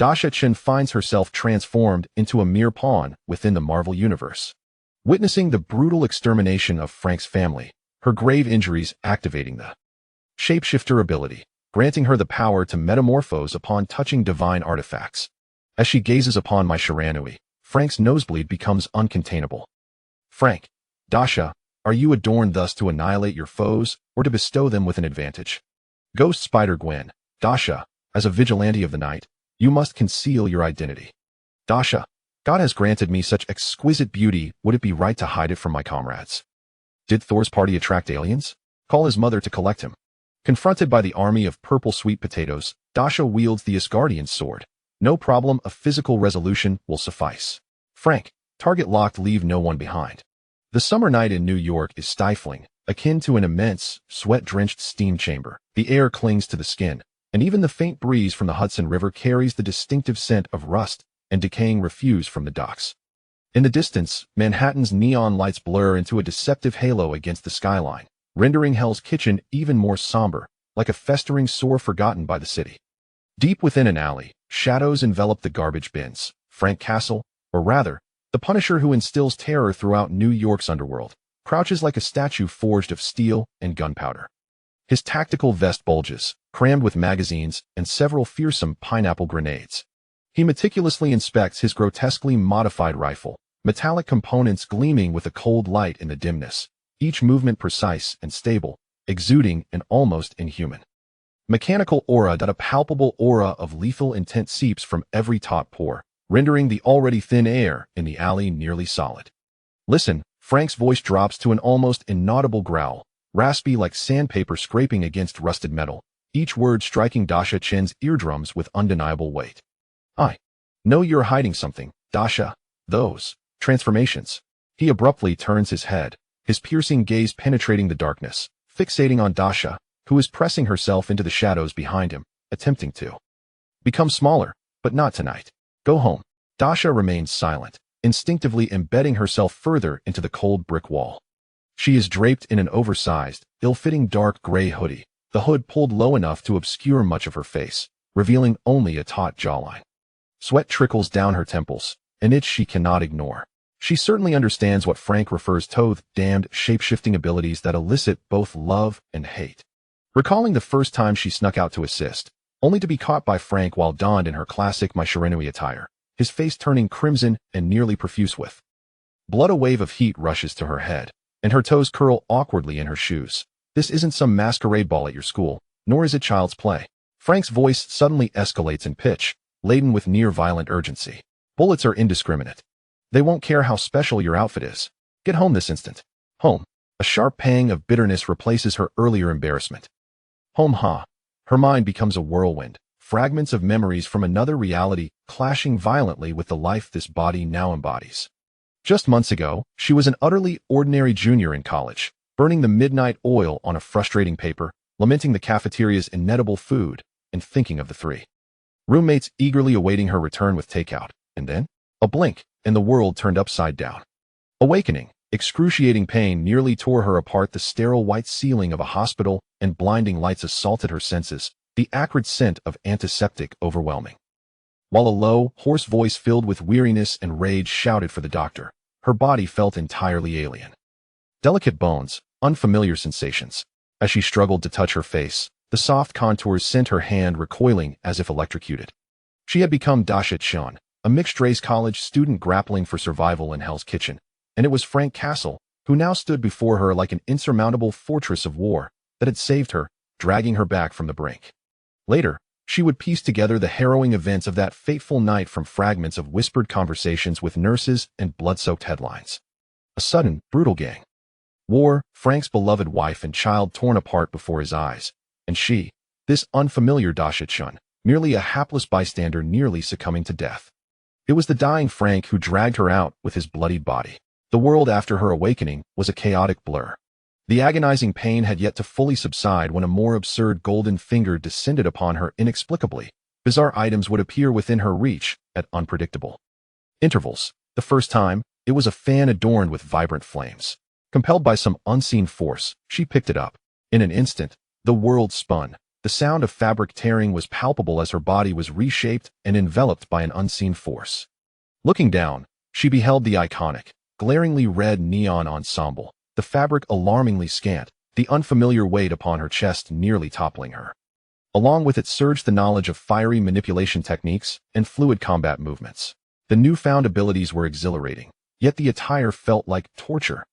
Dasha Chen finds herself transformed into a mere pawn within the Marvel Universe. Witnessing the brutal extermination of Frank's family, her grave injuries activating the Shapeshifter ability, granting her the power to metamorphose upon touching divine artifacts. As she gazes upon Mai Shiranui, Frank's nosebleed becomes uncontainable. Frank, Dasha, are you adorned thus to annihilate your foes, or to bestow them with an advantage? Ghost-Spider Gwen, Dasha, as a vigilante of the night, you must conceal your identity. Dasha, God has granted me such exquisite beauty, would it be right to hide it from my comrades? Did Thor's party attract aliens? Call his mother to collect him. Confronted by the army of purple sweet potatoes, Dasha wields the Asgardian sword. No problem, a physical resolution will suffice. Frank, target locked, leave no one behind. The summer night in New York is stifling, akin to an immense, sweat-drenched steam chamber. The air clings to the skin, and even the faint breeze from the Hudson River carries the distinctive scent of rust and decaying refuse from the docks. In the distance, Manhattan's neon lights blur into a deceptive halo against the skyline, rendering Hell's Kitchen even more somber, like a festering sore forgotten by the city. Deep within an alley, shadows envelop the garbage bins. Frank Castle, or rather, the Punisher who instills terror throughout New York's underworld, crouches like a statue forged of steel and gunpowder. His tactical vest bulges, crammed with magazines and several fearsome pineapple grenades. He meticulously inspects his grotesquely modified rifle, metallic components gleaming with a cold light in the dimness, each movement precise and stable, exuding an almost inhuman mechanical aura. That a palpable aura of lethal intent seeps from every taut pore, rendering the already thin air in the alley nearly solid. Listen, Frank's voice drops to an almost inaudible growl, raspy like sandpaper scraping against rusted metal, each word striking Dasha Chen's eardrums with undeniable weight. I know you're hiding something, Dasha. Those transformations. He abruptly turns his head, his piercing gaze penetrating the darkness, fixating on Dasha, who is pressing herself into the shadows behind him, attempting to become smaller, but not tonight. Go home. Dasha remains silent, instinctively embedding herself further into the cold brick wall. She is draped in an oversized, ill-fitting dark gray hoodie, the hood pulled low enough to obscure much of her face, revealing only a taut jawline. Sweat trickles down her temples, an itch she cannot ignore. She certainly understands what Frank refers to as damned shape-shifting abilities that elicit both love and hate. Recalling the first time she snuck out to assist, only to be caught by Frank while donned in her classic Mai Shiranui attire, his face turning crimson and nearly profuse with blood, a wave of heat rushes to her head, and her toes curl awkwardly in her shoes. This isn't some masquerade ball at your school, nor is it child's play. Frank's voice suddenly escalates in pitch, laden with near-violent urgency. Bullets are indiscriminate. They won't care how special your outfit is. Get home this instant. Home. A sharp pang of bitterness replaces her earlier embarrassment. Home, ha. Her mind becomes a whirlwind, fragments of memories from another reality clashing violently with the life this body now embodies. Just months ago, she was an utterly ordinary junior in college, burning the midnight oil on a frustrating paper, lamenting the cafeteria's inedible food, and thinking of the three roommates eagerly awaiting her return with takeout. And then, a blink, and the world turned upside down. Awakening, excruciating pain nearly tore her apart. The sterile white ceiling of a hospital and blinding lights assaulted her senses, the acrid scent of antiseptic overwhelming. While a low, hoarse voice filled with weariness and rage shouted for the doctor, her body felt entirely alien. Delicate bones, unfamiliar sensations. As she struggled to touch her face, the soft contours sent her hand recoiling as if electrocuted. She had become Dasha Chen, a mixed-race college student grappling for survival in Hell's Kitchen, and it was Frank Castle, who now stood before her like an insurmountable fortress of war, that had saved her, dragging her back from the brink. Later, she would piece together the harrowing events of that fateful night from fragments of whispered conversations with nurses and blood-soaked headlines. A sudden, brutal gang war, Frank's beloved wife and child torn apart before his eyes, and she, this unfamiliar Dasha Chen, merely a hapless bystander nearly succumbing to death. It was the dying Frank who dragged her out with his bloodied body. The world after her awakening was a chaotic blur. The agonizing pain had yet to fully subside when a more absurd golden finger descended upon her inexplicably. Bizarre items would appear within her reach at unpredictable intervals. The first time, it was a fan adorned with vibrant flames. Compelled by some unseen force, she picked it up. In an instant, the world spun, The sound of fabric tearing was palpable as her body was reshaped and enveloped by an unseen force. Looking down, she beheld the iconic, glaringly red neon ensemble, the fabric alarmingly scant, the unfamiliar weight upon her chest nearly toppling her. Along with it surged the knowledge of fiery manipulation techniques and fluid combat movements. The newfound abilities were exhilarating, yet the attire felt like torture.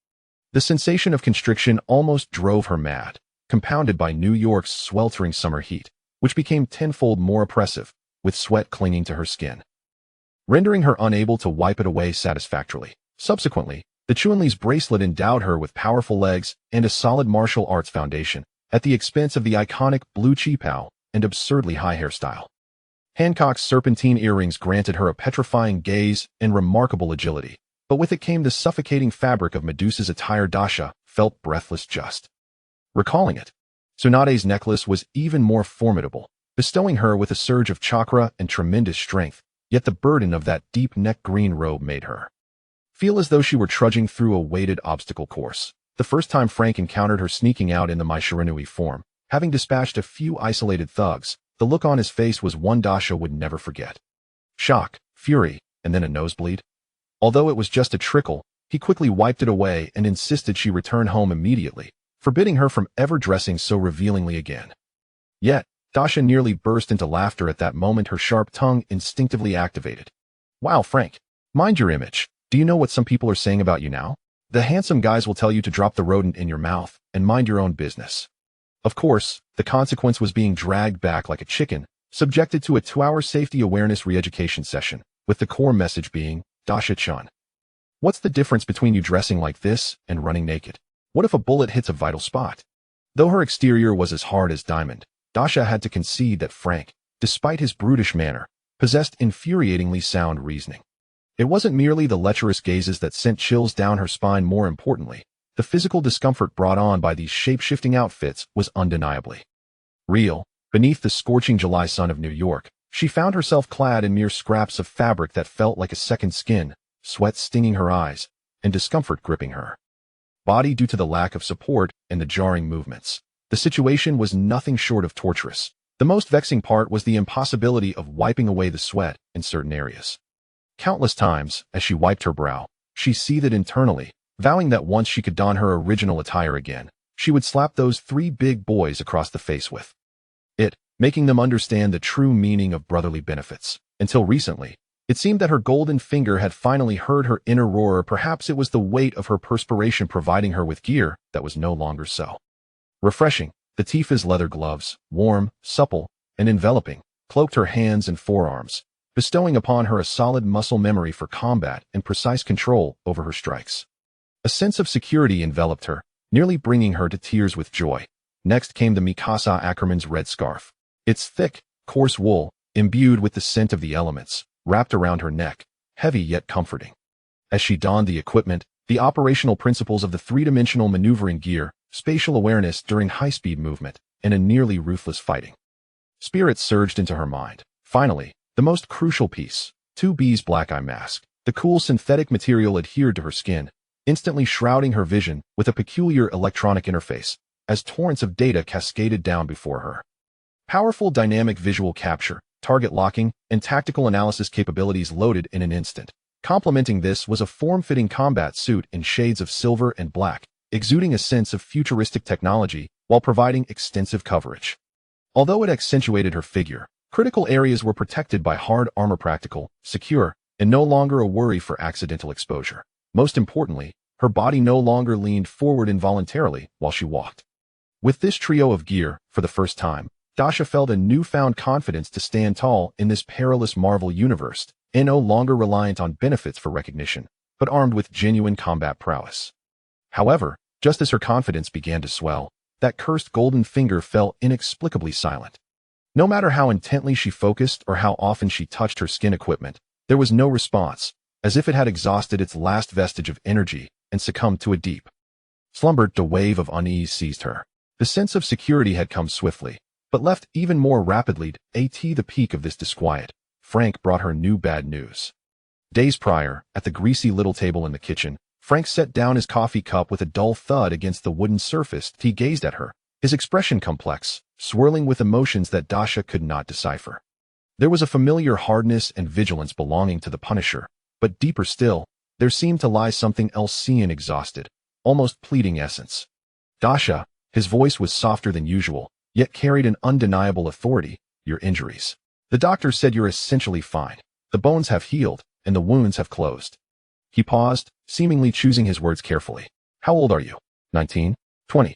The sensation of constriction almost drove her mad, compounded by New York's sweltering summer heat, which became tenfold more oppressive, with sweat clinging to her skin, rendering her unable to wipe it away satisfactorily. Subsequently, the Chun-Li's bracelet endowed her with powerful legs and a solid martial arts foundation, at the expense of the iconic blue qipao and absurdly high hairstyle. Hancock's serpentine earrings granted her a petrifying gaze and remarkable agility, but with it came the suffocating fabric of Medusa's attire. Dasha felt breathless just recalling it. Tsunade's necklace was even more formidable, bestowing her with a surge of chakra and tremendous strength, yet the burden of that deep neck green robe made her feel as though she were trudging through a weighted obstacle course. The first time Frank encountered her sneaking out in the Mai Shiranui form, having dispatched a few isolated thugs, the look on his face was one Dasha would never forget. Shock, fury, and then a nosebleed. Although it was just a trickle, he quickly wiped it away and insisted she return home immediately, forbidding her from ever dressing so revealingly again. Yet, Dasha nearly burst into laughter at that moment, her sharp tongue instinctively activated. Wow, Frank, mind your image. Do you know what some people are saying about you now? The handsome guys will tell you to drop the rodent in your mouth and mind your own business. Of course, the consequence was being dragged back like a chicken, subjected to a 2-hour safety awareness re-education session, with the core message being, Dasha Chen, what's the difference between you dressing like this and running naked? What if a bullet hits a vital spot? Though her exterior was as hard as diamond, Dasha had to concede that Frank, despite his brutish manner, possessed infuriatingly sound reasoning. It wasn't merely the lecherous gazes that sent chills down her spine. More importantly, the physical discomfort brought on by these shape-shifting outfits was undeniably real. Beneath the scorching July sun of New York, she found herself clad in mere scraps of fabric that felt like a second skin, sweat stinging her eyes, and discomfort gripping her body due to the lack of support and the jarring movements. The situation was nothing short of torturous. The most vexing part was the impossibility of wiping away the sweat in certain areas. Countless times, as she wiped her brow, she seethed internally, vowing that once she could don her original attire again, she would slap those 3 big boys across the face with it, making them understand the true meaning of brotherly benefits. Until recently, it seemed that her golden finger had finally heard her inner roar. Perhaps it was the weight of her perspiration providing her with gear that was no longer so refreshing. The Tifa's leather gloves, warm, supple, and enveloping, cloaked her hands and forearms, bestowing upon her a solid muscle memory for combat and precise control over her strikes. A sense of security enveloped her, nearly bringing her to tears with joy. Next came the Mikasa Ackerman's red scarf. Its thick, coarse wool, imbued with the scent of the elements, wrapped around her neck, heavy yet comforting. As she donned the equipment, the operational principles of the 3-dimensional maneuvering gear, spatial awareness during high-speed movement, and a nearly ruthless fighting spirit surged into her mind. Finally, the most crucial piece, 2B's black eye mask. The cool synthetic material adhered to her skin, instantly shrouding her vision with a peculiar electronic interface, as torrents of data cascaded down before her. Powerful dynamic visual capture, target locking, and tactical analysis capabilities loaded in an instant. Complementing this was a form-fitting combat suit in shades of silver and black, exuding a sense of futuristic technology while providing extensive coverage. Although it accentuated her figure, critical areas were protected by hard armor, practical, secure, and no longer a worry for accidental exposure. Most importantly, her body no longer leaned forward involuntarily while she walked. With this trio of gear, for the first time, Dasha felt a newfound confidence to stand tall in this perilous Marvel universe, and no longer reliant on benefits for recognition, but armed with genuine combat prowess. However, just as her confidence began to swell, that cursed golden finger fell inexplicably silent. No matter how intently she focused or how often she touched her skin equipment, there was no response, as if it had exhausted its last vestige of energy and succumbed to a deep slumber. A wave of unease seized her. The sense of security had come swiftly, but left even more rapidly. At the peak of this disquiet, Frank brought her new bad news. Days prior, at the greasy little table in the kitchen, Frank set down his coffee cup with a dull thud against the wooden surface. He gazed at her, his expression complex, swirling with emotions that Dasha could not decipher. There was a familiar hardness and vigilance belonging to the Punisher, but deeper still, there seemed to lie something else, seen exhausted, almost pleading essence. Dasha, his voice was softer than usual, yet carried an undeniable authority. Your injuries. The doctor said you're essentially fine. The bones have healed, and the wounds have closed. He paused, seemingly choosing his words carefully. How old are you? 19? 20.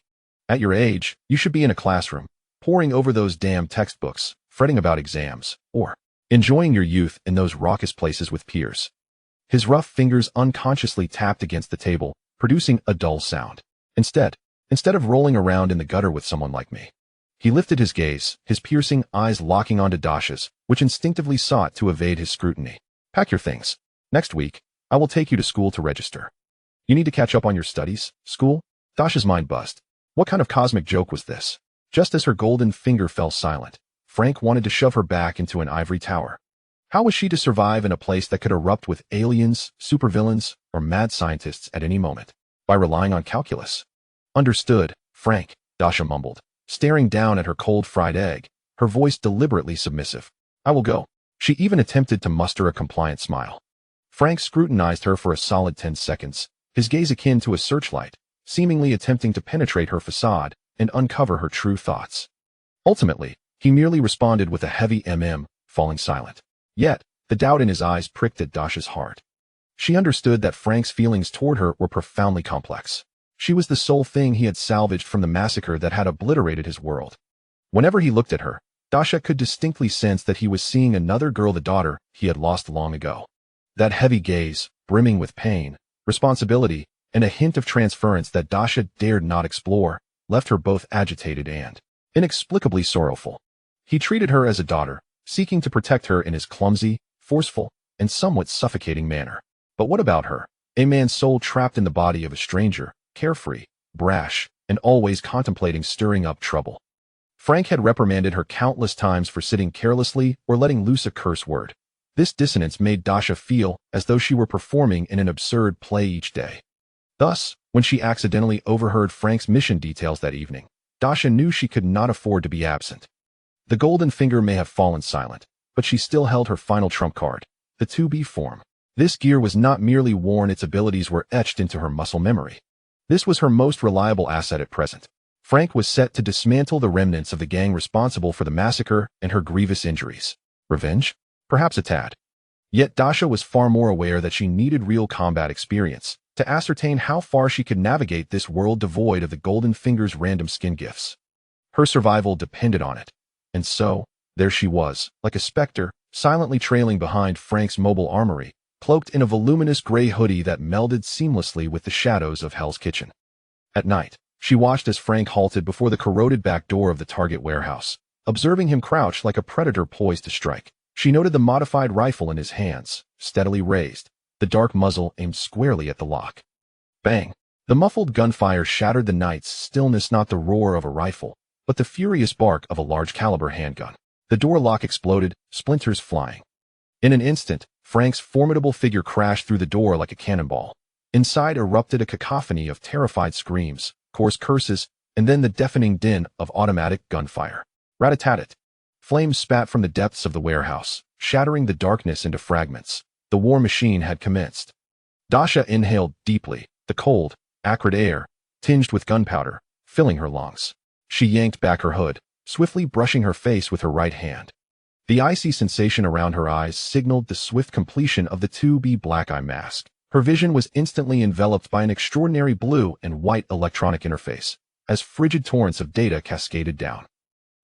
At your age, you should be in a classroom, poring over those damn textbooks, fretting about exams, or enjoying your youth in those raucous places with peers. His rough fingers unconsciously tapped against the table, producing a dull sound. Instead of rolling around in the gutter with someone like me. He lifted his gaze, his piercing eyes locking onto Dasha's, which instinctively sought to evade his scrutiny. Pack your things. Next week, I will take you to school to register. You need to catch up on your studies? School? Dasha's mind buzzed. What kind of cosmic joke was this? Just as her golden finger fell silent, Frank wanted to shove her back into an ivory tower. How was she to survive in a place that could erupt with aliens, supervillains, or mad scientists at any moment? By relying on calculus. Understood, Frank, Dasha mumbled, staring down at her cold fried egg, her voice deliberately submissive. I will go. She even attempted to muster a compliant smile. Frank scrutinized her for a solid 10 seconds, his gaze akin to a searchlight, seemingly attempting to penetrate her facade and uncover her true thoughts. Ultimately, he merely responded with a heavy falling silent. Yet, the doubt in his eyes pricked at Dasha's heart. She understood that Frank's feelings toward her were profoundly complex. She was the sole thing he had salvaged from the massacre that had obliterated his world. Whenever he looked at her, Dasha could distinctly sense that he was seeing another girl, the daughter he had lost long ago. That heavy gaze, brimming with pain, responsibility, and a hint of transference that Dasha dared not explore, left her both agitated and inexplicably sorrowful. He treated her as a daughter, seeking to protect her in his clumsy, forceful, and somewhat suffocating manner. But what about her? A man's soul trapped in the body of a stranger, carefree, brash, and always contemplating stirring up trouble. Frank had reprimanded her countless times for sitting carelessly or letting loose a curse word. This dissonance made Dasha feel as though she were performing in an absurd play each day. Thus, when she accidentally overheard Frank's mission details that evening, Dasha knew she could not afford to be absent. The golden finger may have fallen silent, but she still held her final trump card, the 2B form. This gear was not merely worn, its abilities were etched into her muscle memory. This was her most reliable asset at present. Frank was set to dismantle the remnants of the gang responsible for the massacre and her grievous injuries. Revenge? Perhaps a tad. Yet Dasha was far more aware that she needed real combat experience to ascertain how far she could navigate this world devoid of the golden finger's random skin gifts. Her survival depended on it. And so, there she was, like a specter, silently trailing behind Frank's mobile armory, cloaked in a voluminous gray hoodie that melded seamlessly with the shadows of Hell's Kitchen. At night, she watched as Frank halted before the corroded back door of the Target warehouse. Observing him crouch like a predator poised to strike, she noted the modified rifle in his hands, steadily raised, the dark muzzle aimed squarely at the lock. Bang! The muffled gunfire shattered the night's stillness, not the roar of a rifle, but the furious bark of a large-caliber handgun. The door lock exploded, splinters flying. In an instant, Frank's formidable figure crashed through the door like a cannonball. Inside erupted a cacophony of terrified screams, coarse curses, and then the deafening din of automatic gunfire. Rat-a-tat-tat. Flames spat from the depths of the warehouse, shattering the darkness into fragments. The war machine had commenced. Dasha inhaled deeply, the cold, acrid air, tinged with gunpowder, filling her lungs. She yanked back her hood, swiftly brushing her face with her right hand. The icy sensation around her eyes signaled the swift completion of the 2B black eye mask. Her vision was instantly enveloped by an extraordinary blue and white electronic interface, as frigid torrents of data cascaded down.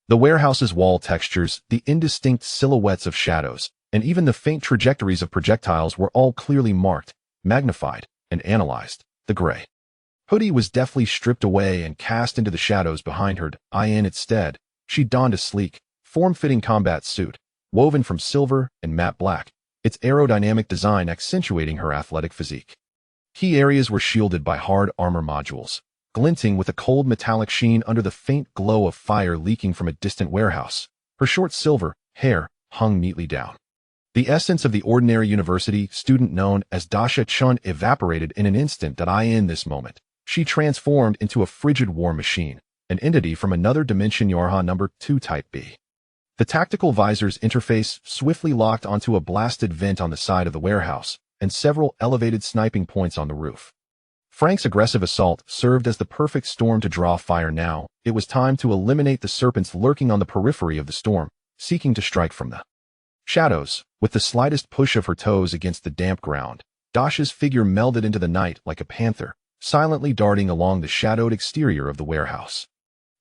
The warehouse's wall textures, the indistinct silhouettes of shadows, and even the faint trajectories of projectiles were all clearly marked, magnified, and analyzed. The gray hoodie was deftly stripped away and cast into the shadows behind her. In its stead, she donned a sleek, form-fitting combat suit, woven from silver and matte black, its aerodynamic design accentuating her athletic physique. Key areas were shielded by hard armor modules, glinting with a cold metallic sheen under the faint glow of fire leaking from a distant warehouse. Her short silver hair hung neatly down. The essence of the ordinary university student known as Dasha Chen evaporated in an instant. In this moment, she transformed into a frigid war machine, an entity from another dimension Yorha number 2 Type B. The tactical visor's interface swiftly locked onto a blasted vent on the side of the warehouse and several elevated sniping points on the roof. Frank's aggressive assault served as the perfect storm to draw fire now. It was time to eliminate the serpents lurking on the periphery of the storm, seeking to strike from the shadows. With the slightest push of her toes against the damp ground, Dasha's figure melded into the night like a panther, silently darting along the shadowed exterior of the warehouse.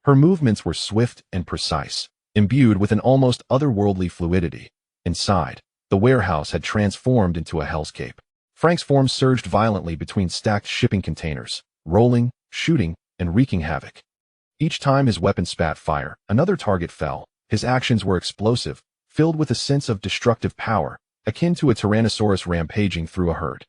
Her movements were swift and precise, imbued with an almost otherworldly fluidity. Inside, the warehouse had transformed into a hellscape. Frank's form surged violently between stacked shipping containers, rolling, shooting, and wreaking havoc. Each time his weapon spat fire, another target fell. His actions were explosive, filled with a sense of destructive power, akin to a tyrannosaurus rampaging through a herd.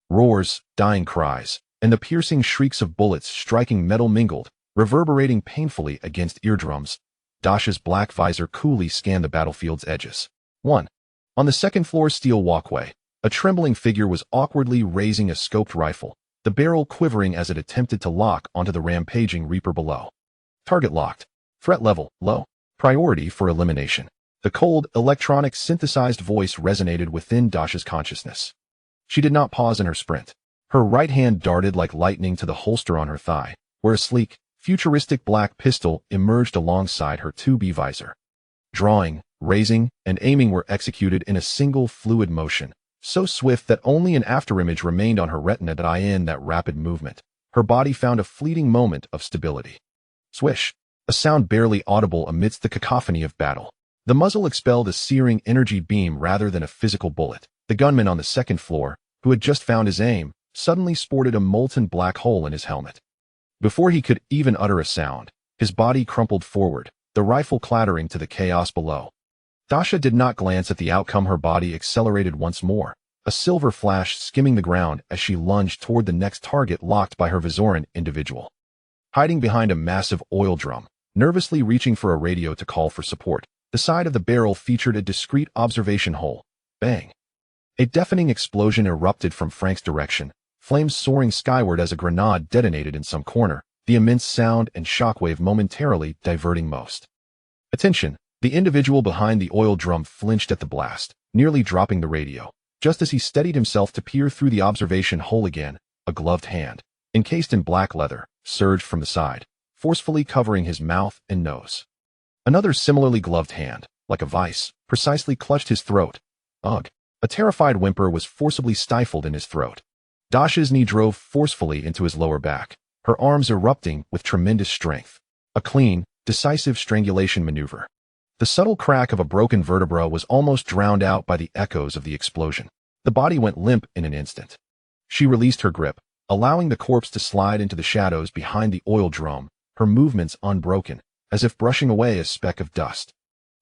Roars, dying cries, and the piercing shrieks of bullets striking metal mingled, reverberating painfully against eardrums. Dasha's black visor coolly scanned the battlefield's edges. 1. On the second-floor steel walkway, a trembling figure was awkwardly raising a scoped rifle, the barrel quivering as it attempted to lock onto the rampaging Reaper below. Target locked. Threat level, low. Priority for elimination. The cold, electronic synthesized voice resonated within Dasha's consciousness. She did not pause in her sprint. Her right hand darted like lightning to the holster on her thigh, where a sleek, futuristic black pistol emerged alongside her 2B visor. Drawing, raising, and aiming were executed in a single fluid motion, so swift that only an afterimage remained on her retina in that rapid movement. Her body found a fleeting moment of stability. Swish, a sound barely audible amidst the cacophony of battle. The muzzle expelled a searing energy beam rather than a physical bullet. The gunman on the second floor, who had just found his aim, suddenly sported a molten black hole in his helmet. Before he could even utter a sound, his body crumpled forward, the rifle clattering to the chaos below. Dasha did not glance at the outcome. Her body accelerated once more, a silver flash skimming the ground as she lunged toward the next target locked by her Visoran individual. Hiding behind a massive oil drum, nervously reaching for a radio to call for support, the side of the barrel featured a discreet observation hole. Bang! A deafening explosion erupted from Frank's direction, flames soaring skyward as a grenade detonated in some corner, the immense sound and shockwave momentarily diverting most attention. The individual behind the oil drum flinched at the blast, nearly dropping the radio. Just as he steadied himself to peer through the observation hole again, a gloved hand, encased in black leather, surged from the side, forcefully covering his mouth and nose. Another similarly gloved hand, like a vice, precisely clutched his throat. Ugh! A terrified whimper was forcibly stifled in his throat. Dasha's knee drove forcefully into his lower back, her arms erupting with tremendous strength. A clean, decisive strangulation maneuver. The subtle crack of a broken vertebra was almost drowned out by the echoes of the explosion. The body went limp in an instant. She released her grip, allowing the corpse to slide into the shadows behind the oil drum, her movements unbroken, as if brushing away a speck of dust.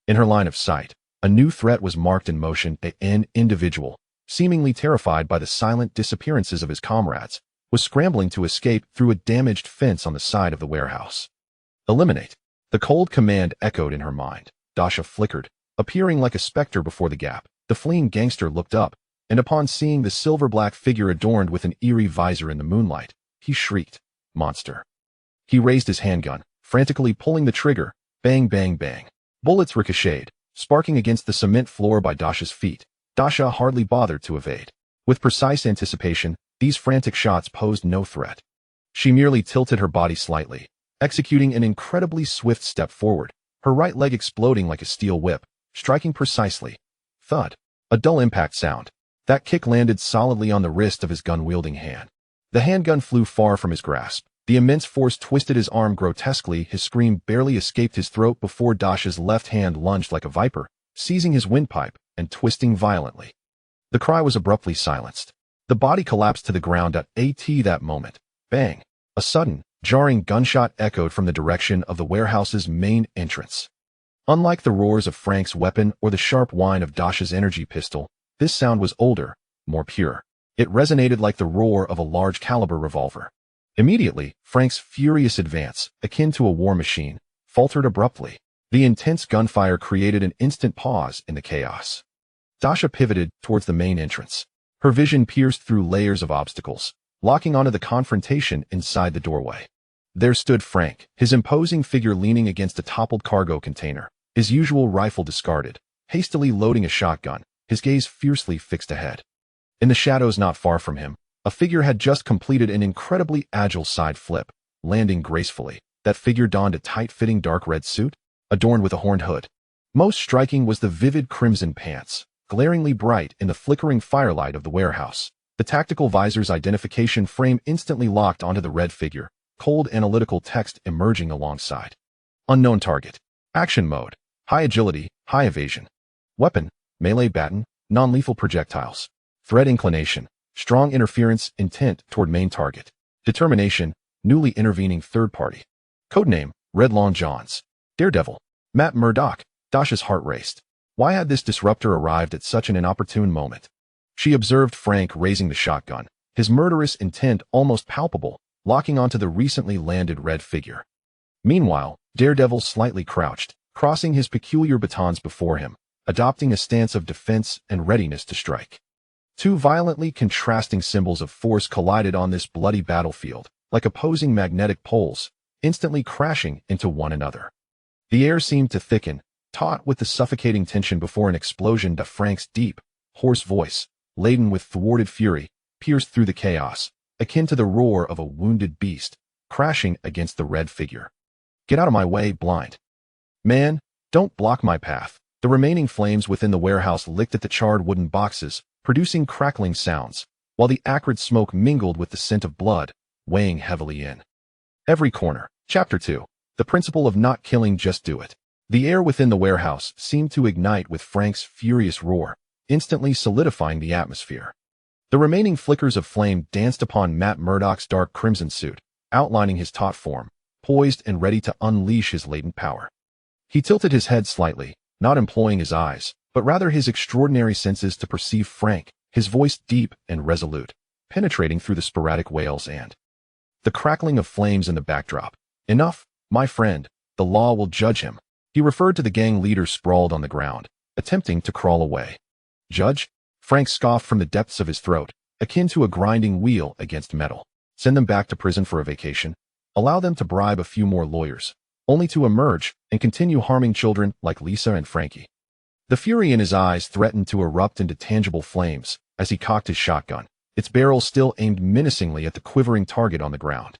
In her line of sight, a new threat was marked in motion. An individual, seemingly terrified by the silent disappearances of his comrades, was scrambling to escape through a damaged fence on the side of the warehouse. Eliminate. The cold command echoed in her mind. Dasha flickered, appearing like a specter before the gap. The fleeing gangster looked up, and upon seeing the silver-black figure adorned with an eerie visor in the moonlight, he shrieked, "Monster!" He raised his handgun, frantically pulling the trigger. Bang, bang, bang. Bullets ricocheted, sparking against the cement floor by Dasha's feet. Dasha hardly bothered to evade. With precise anticipation, these frantic shots posed no threat. She merely tilted her body slightly, executing an incredibly swift step forward, her right leg exploding like a steel whip, striking precisely. Thud. A dull impact sound. That kick landed solidly on the wrist of his gun-wielding hand. The handgun flew far from his grasp. The immense force twisted his arm grotesquely. His scream barely escaped his throat before Dasha's left hand lunged like a viper, seizing his windpipe and twisting violently. The cry was abruptly silenced. The body collapsed to the ground at that moment. Bang! A sudden, jarring gunshot echoed from the direction of the warehouse's main entrance. Unlike the roars of Frank's weapon or the sharp whine of Dasha's energy pistol, this sound was older, more pure. It resonated like the roar of a large-caliber revolver. Immediately, Frank's furious advance, akin to a war machine, faltered abruptly. The intense gunfire created an instant pause in the chaos. Dasha pivoted towards the main entrance. Her vision pierced through layers of obstacles, locking onto the confrontation inside the doorway. There stood Frank, his imposing figure leaning against a toppled cargo container, his usual rifle discarded, hastily loading a shotgun, his gaze fiercely fixed ahead. In the shadows not far from him, a figure had just completed an incredibly agile side flip, landing gracefully. That figure donned a tight-fitting dark red suit, adorned with a horned hood. Most striking was the vivid crimson pants, glaringly bright in the flickering firelight of the warehouse. The tactical visor's identification frame instantly locked onto the red figure, cold analytical text emerging alongside. Unknown target. Action mode. High agility, high evasion. Weapon. Melee baton, non-lethal projectiles. Threat inclination. Strong interference, intent toward main target. Determination. Newly intervening third party. Codename. Red Long Johns. Daredevil. Matt Murdock. Dasha's heart raced. Why had this disruptor arrived at such an inopportune moment? She observed Frank raising the shotgun, his murderous intent almost palpable, locking onto the recently landed red figure. Meanwhile, Daredevil slightly crouched, crossing his peculiar batons before him, adopting a stance of defense and readiness to strike. Two violently contrasting symbols of force collided on this bloody battlefield, like opposing magnetic poles, instantly crashing into one another. The air seemed to thicken, taut with the suffocating tension before an explosion. Frank's deep, hoarse voice, laden with thwarted fury, pierced through the chaos, akin to the roar of a wounded beast, crashing against the red figure. Get out of my way, blind. Man, don't block my path. The remaining flames within the warehouse licked at the charred wooden boxes, producing crackling sounds, while the acrid smoke mingled with the scent of blood, weighing heavily in. Every corner. Chapter 2. The principle of not killing, just do it. The air within the warehouse seemed to ignite with Frank's furious roar, instantly solidifying the atmosphere. The remaining flickers of flame danced upon Matt Murdock's dark crimson suit, outlining his taut form, poised and ready to unleash his latent power. He tilted his head slightly, not employing his eyes, but rather his extraordinary senses to perceive Frank, his voice deep and resolute, penetrating through the sporadic wails and the crackling of flames in the backdrop. Enough, my friend, the law will judge him. He referred to the gang leader sprawled on the ground, attempting to crawl away. Judge? Frank scoffed from the depths of his throat, akin to a grinding wheel against metal. Send them back to prison for a vacation. Allow them to bribe a few more lawyers, only to emerge and continue harming children like Lisa and Frankie. The fury in his eyes threatened to erupt into tangible flames as he cocked his shotgun, its barrel still aimed menacingly at the quivering target on the ground.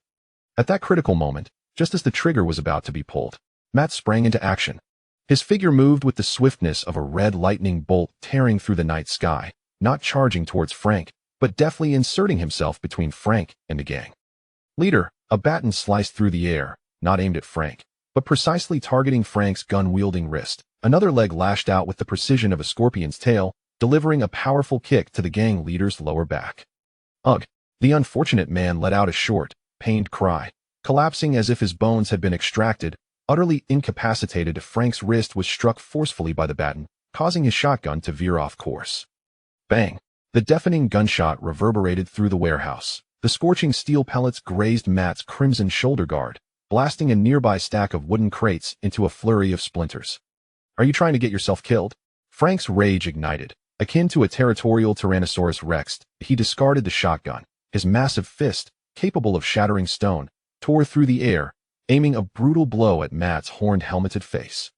At that critical moment, just as the trigger was about to be pulled, Matt sprang into action. His figure moved with the swiftness of a red lightning bolt tearing through the night sky, not charging towards Frank, but deftly inserting himself between Frank and the gang. Leader, a baton sliced through the air, not aimed at Frank, but precisely targeting Frank's gun-wielding wrist. Another leg lashed out with the precision of a scorpion's tail, delivering a powerful kick to the gang leader's lower back. Ugh! The unfortunate man let out a short, pained cry, collapsing as if his bones had been extracted. Utterly incapacitated, Frank's wrist was struck forcefully by the baton, causing his shotgun to veer off course. Bang! The deafening gunshot reverberated through the warehouse. The scorching steel pellets grazed Matt's crimson shoulder guard, blasting a nearby stack of wooden crates into a flurry of splinters. Are you trying to get yourself killed? Frank's rage ignited. Akin to a territorial Tyrannosaurus Rex, he discarded the shotgun. His massive fist, capable of shattering stone, tore through the air, aiming a brutal blow at Matt's horned helmeted face.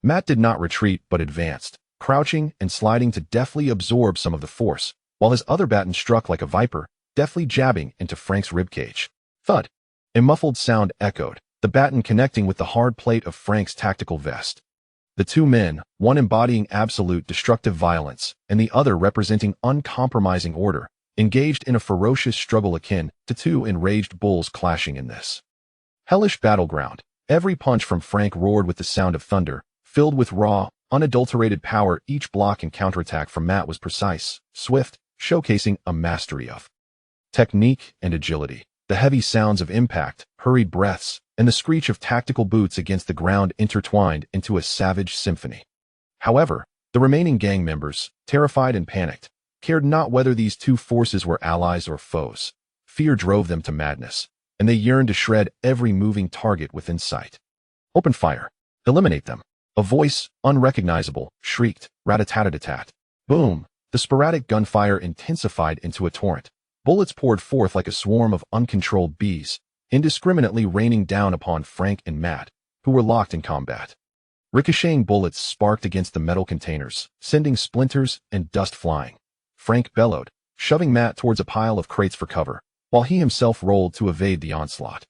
Matt did not retreat but advanced, crouching and sliding to deftly absorb some of the force, while his other baton struck like a viper, deftly jabbing into Frank's ribcage. Thud! A muffled sound echoed, the baton connecting with the hard plate of Frank's tactical vest. The two men, one embodying absolute destructive violence and the other representing uncompromising order, engaged in a ferocious struggle akin to two enraged bulls clashing in this hellish battleground. Every punch from Frank roared with the sound of thunder, filled with raw, unadulterated power. Each block and counterattack from Matt was precise, swift, showcasing a mastery of technique and agility. The heavy sounds of impact, hurried breaths, and the screech of tactical boots against the ground intertwined into a savage symphony. However, the remaining gang members, terrified and panicked, cared not whether these two forces were allies or foes. Fear drove them to madness, and they yearned to shred every moving target within sight. Open fire. Eliminate them. A voice, unrecognizable, shrieked, rat-a-tat-a-tat. Boom! The sporadic gunfire intensified into a torrent. Bullets poured forth like a swarm of uncontrolled bees, indiscriminately raining down upon Frank and Matt, who were locked in combat. Ricocheting bullets sparked against the metal containers, sending splinters and dust flying. Frank bellowed, shoving Matt towards a pile of crates for cover, while he himself rolled to evade the onslaught.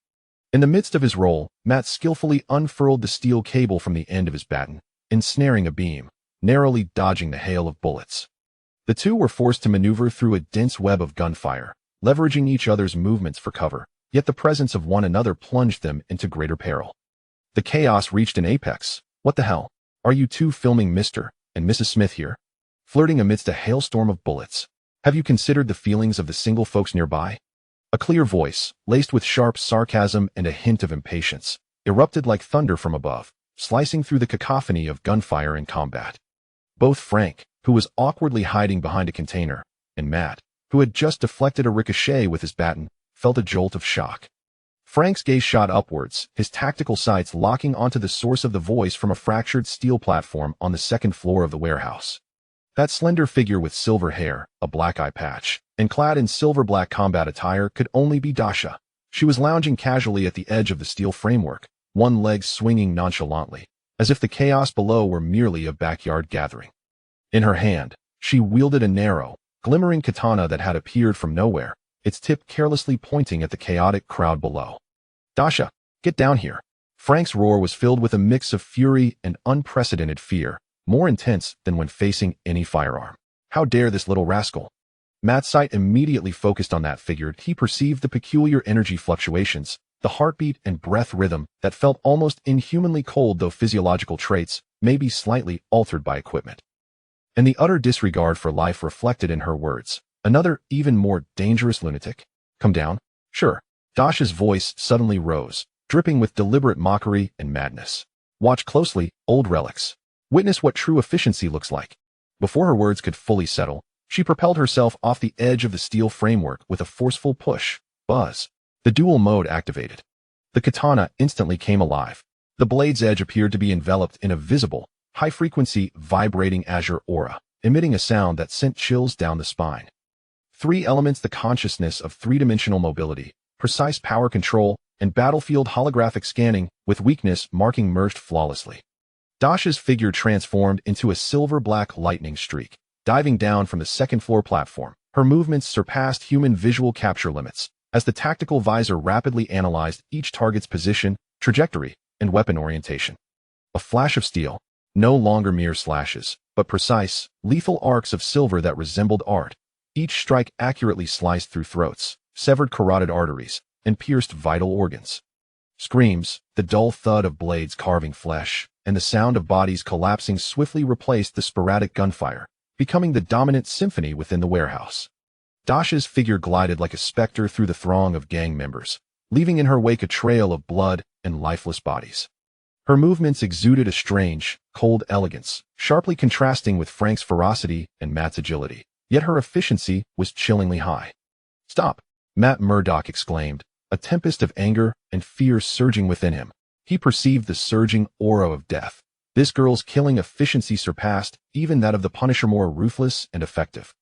In the midst of his roll, Matt skillfully unfurled the steel cable from the end of his baton, ensnaring a beam, narrowly dodging the hail of bullets. The two were forced to maneuver through a dense web of gunfire, leveraging each other's movements for cover, yet the presence of one another plunged them into greater peril. The chaos reached an apex. What the hell? Are you two filming Mr. and Mrs. Smith here? Flirting amidst a hailstorm of bullets. Have you considered the feelings of the single folks nearby? A clear voice, laced with sharp sarcasm and a hint of impatience, erupted like thunder from above, slicing through the cacophony of gunfire and combat. Both Frank, who was awkwardly hiding behind a container, and Matt, who had just deflected a ricochet with his baton, felt a jolt of shock. Frank's gaze shot upwards, his tactical sights locking onto the source of the voice from a fractured steel platform on the second floor of the warehouse. That slender figure with silver hair, a black eye patch, and clad in silver-black combat attire could only be Dasha. She was lounging casually at the edge of the steel framework, one leg swinging nonchalantly, as if the chaos below were merely a backyard gathering. In her hand, she wielded a narrow, glimmering katana that had appeared from nowhere, its tip carelessly pointing at the chaotic crowd below. Dasha, get down here. Frank's roar was filled with a mix of fury and unprecedented fear, more intense than when facing any firearm. How dare this little rascal? Matt's sight immediately focused on that figure. He perceived the peculiar energy fluctuations, the heartbeat and breath rhythm that felt almost inhumanly cold, though physiological traits may be slightly altered by equipment. And the utter disregard for life reflected in her words. Another, even more dangerous lunatic? Come down? Sure. Dasha's voice suddenly rose, dripping with deliberate mockery and madness. Watch closely, old relics. Witness what true efficiency looks like. Before her words could fully settle, she propelled herself off the edge of the steel framework with a forceful push. Buzz. The dual mode activated. The katana instantly came alive. The blade's edge appeared to be enveloped in a visible, high-frequency, vibrating azure aura, emitting a sound that sent chills down the spine. Three elements: the consciousness of three-dimensional mobility, precise power control, and battlefield holographic scanning, with weakness marking merged flawlessly. Dasha's figure transformed into a silver-black lightning streak, diving down from the second-floor platform. Her movements surpassed human visual capture limits, as the tactical visor rapidly analyzed each target's position, trajectory, and weapon orientation. A flash of steel, no longer mere slashes, but precise, lethal arcs of silver that resembled art. Each strike accurately sliced through throats, severed carotid arteries, and pierced vital organs. Screams, the dull thud of blades carving flesh, and the sound of bodies collapsing swiftly replaced the sporadic gunfire, becoming the dominant symphony within the warehouse. Dasha's figure glided like a specter through the throng of gang members, leaving in her wake a trail of blood and lifeless bodies. Her movements exuded a strange, cold elegance, sharply contrasting with Frank's ferocity and Matt's agility, yet her efficiency was chillingly high. Stop! Matt Murdock exclaimed, a tempest of anger and fear surging within him. He perceived the surging aura of death. This girl's killing efficiency surpassed even that of the Punisher, more ruthless and effective.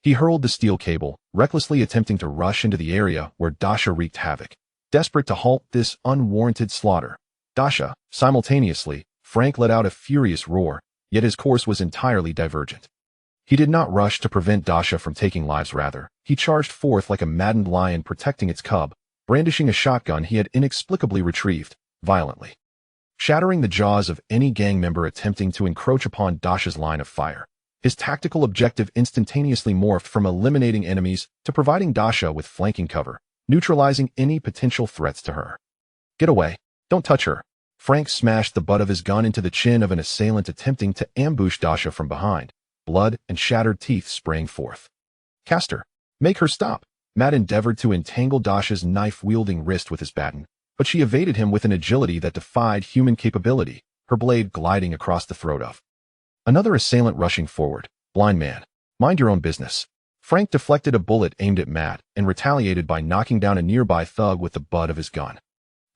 He hurled the steel cable, recklessly attempting to rush into the area where Dasha wreaked havoc, desperate to halt this unwarranted slaughter. Dasha, simultaneously, Frank let out a furious roar, yet his course was entirely divergent. He did not rush to prevent Dasha from taking lives, rather, he charged forth like a maddened lion protecting its cub, brandishing a shotgun he had inexplicably retrieved, violently, shattering the jaws of any gang member attempting to encroach upon Dasha's line of fire. His tactical objective instantaneously morphed from eliminating enemies to providing Dasha with flanking cover, neutralizing any potential threats to her. Get away. Don't touch her. Frank smashed the butt of his gun into the chin of an assailant attempting to ambush Dasha from behind, blood and shattered teeth spraying forth. Caster, make her stop. Matt endeavored to entangle Dasha's knife-wielding wrist with his baton, but she evaded him with an agility that defied human capability, her blade gliding across the throat of another assailant rushing forward. Blind man, mind your own business. Frank deflected a bullet aimed at Matt and retaliated by knocking down a nearby thug with the butt of his gun.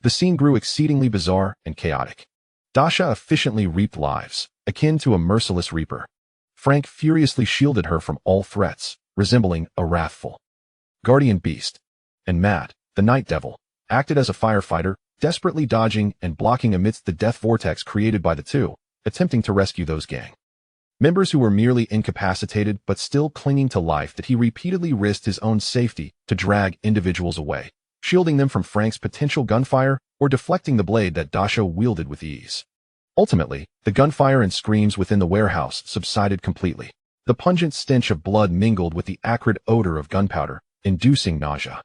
The scene grew exceedingly bizarre and chaotic. Dasha efficiently reaped lives, akin to a merciless reaper. Frank furiously shielded her from all threats, resembling a wrathful guardian beast. And Matt, the night devil, acted as a firefighter, desperately dodging and blocking amidst the death vortex created by the two, attempting to rescue those gang members who were merely incapacitated but still clinging to life. That he repeatedly risked his own safety to drag individuals away, shielding them from Frank's potential gunfire or deflecting the blade that Dasha wielded with ease. Ultimately, the gunfire and screams within the warehouse subsided completely. The pungent stench of blood mingled with the acrid odor of gunpowder, inducing nausea.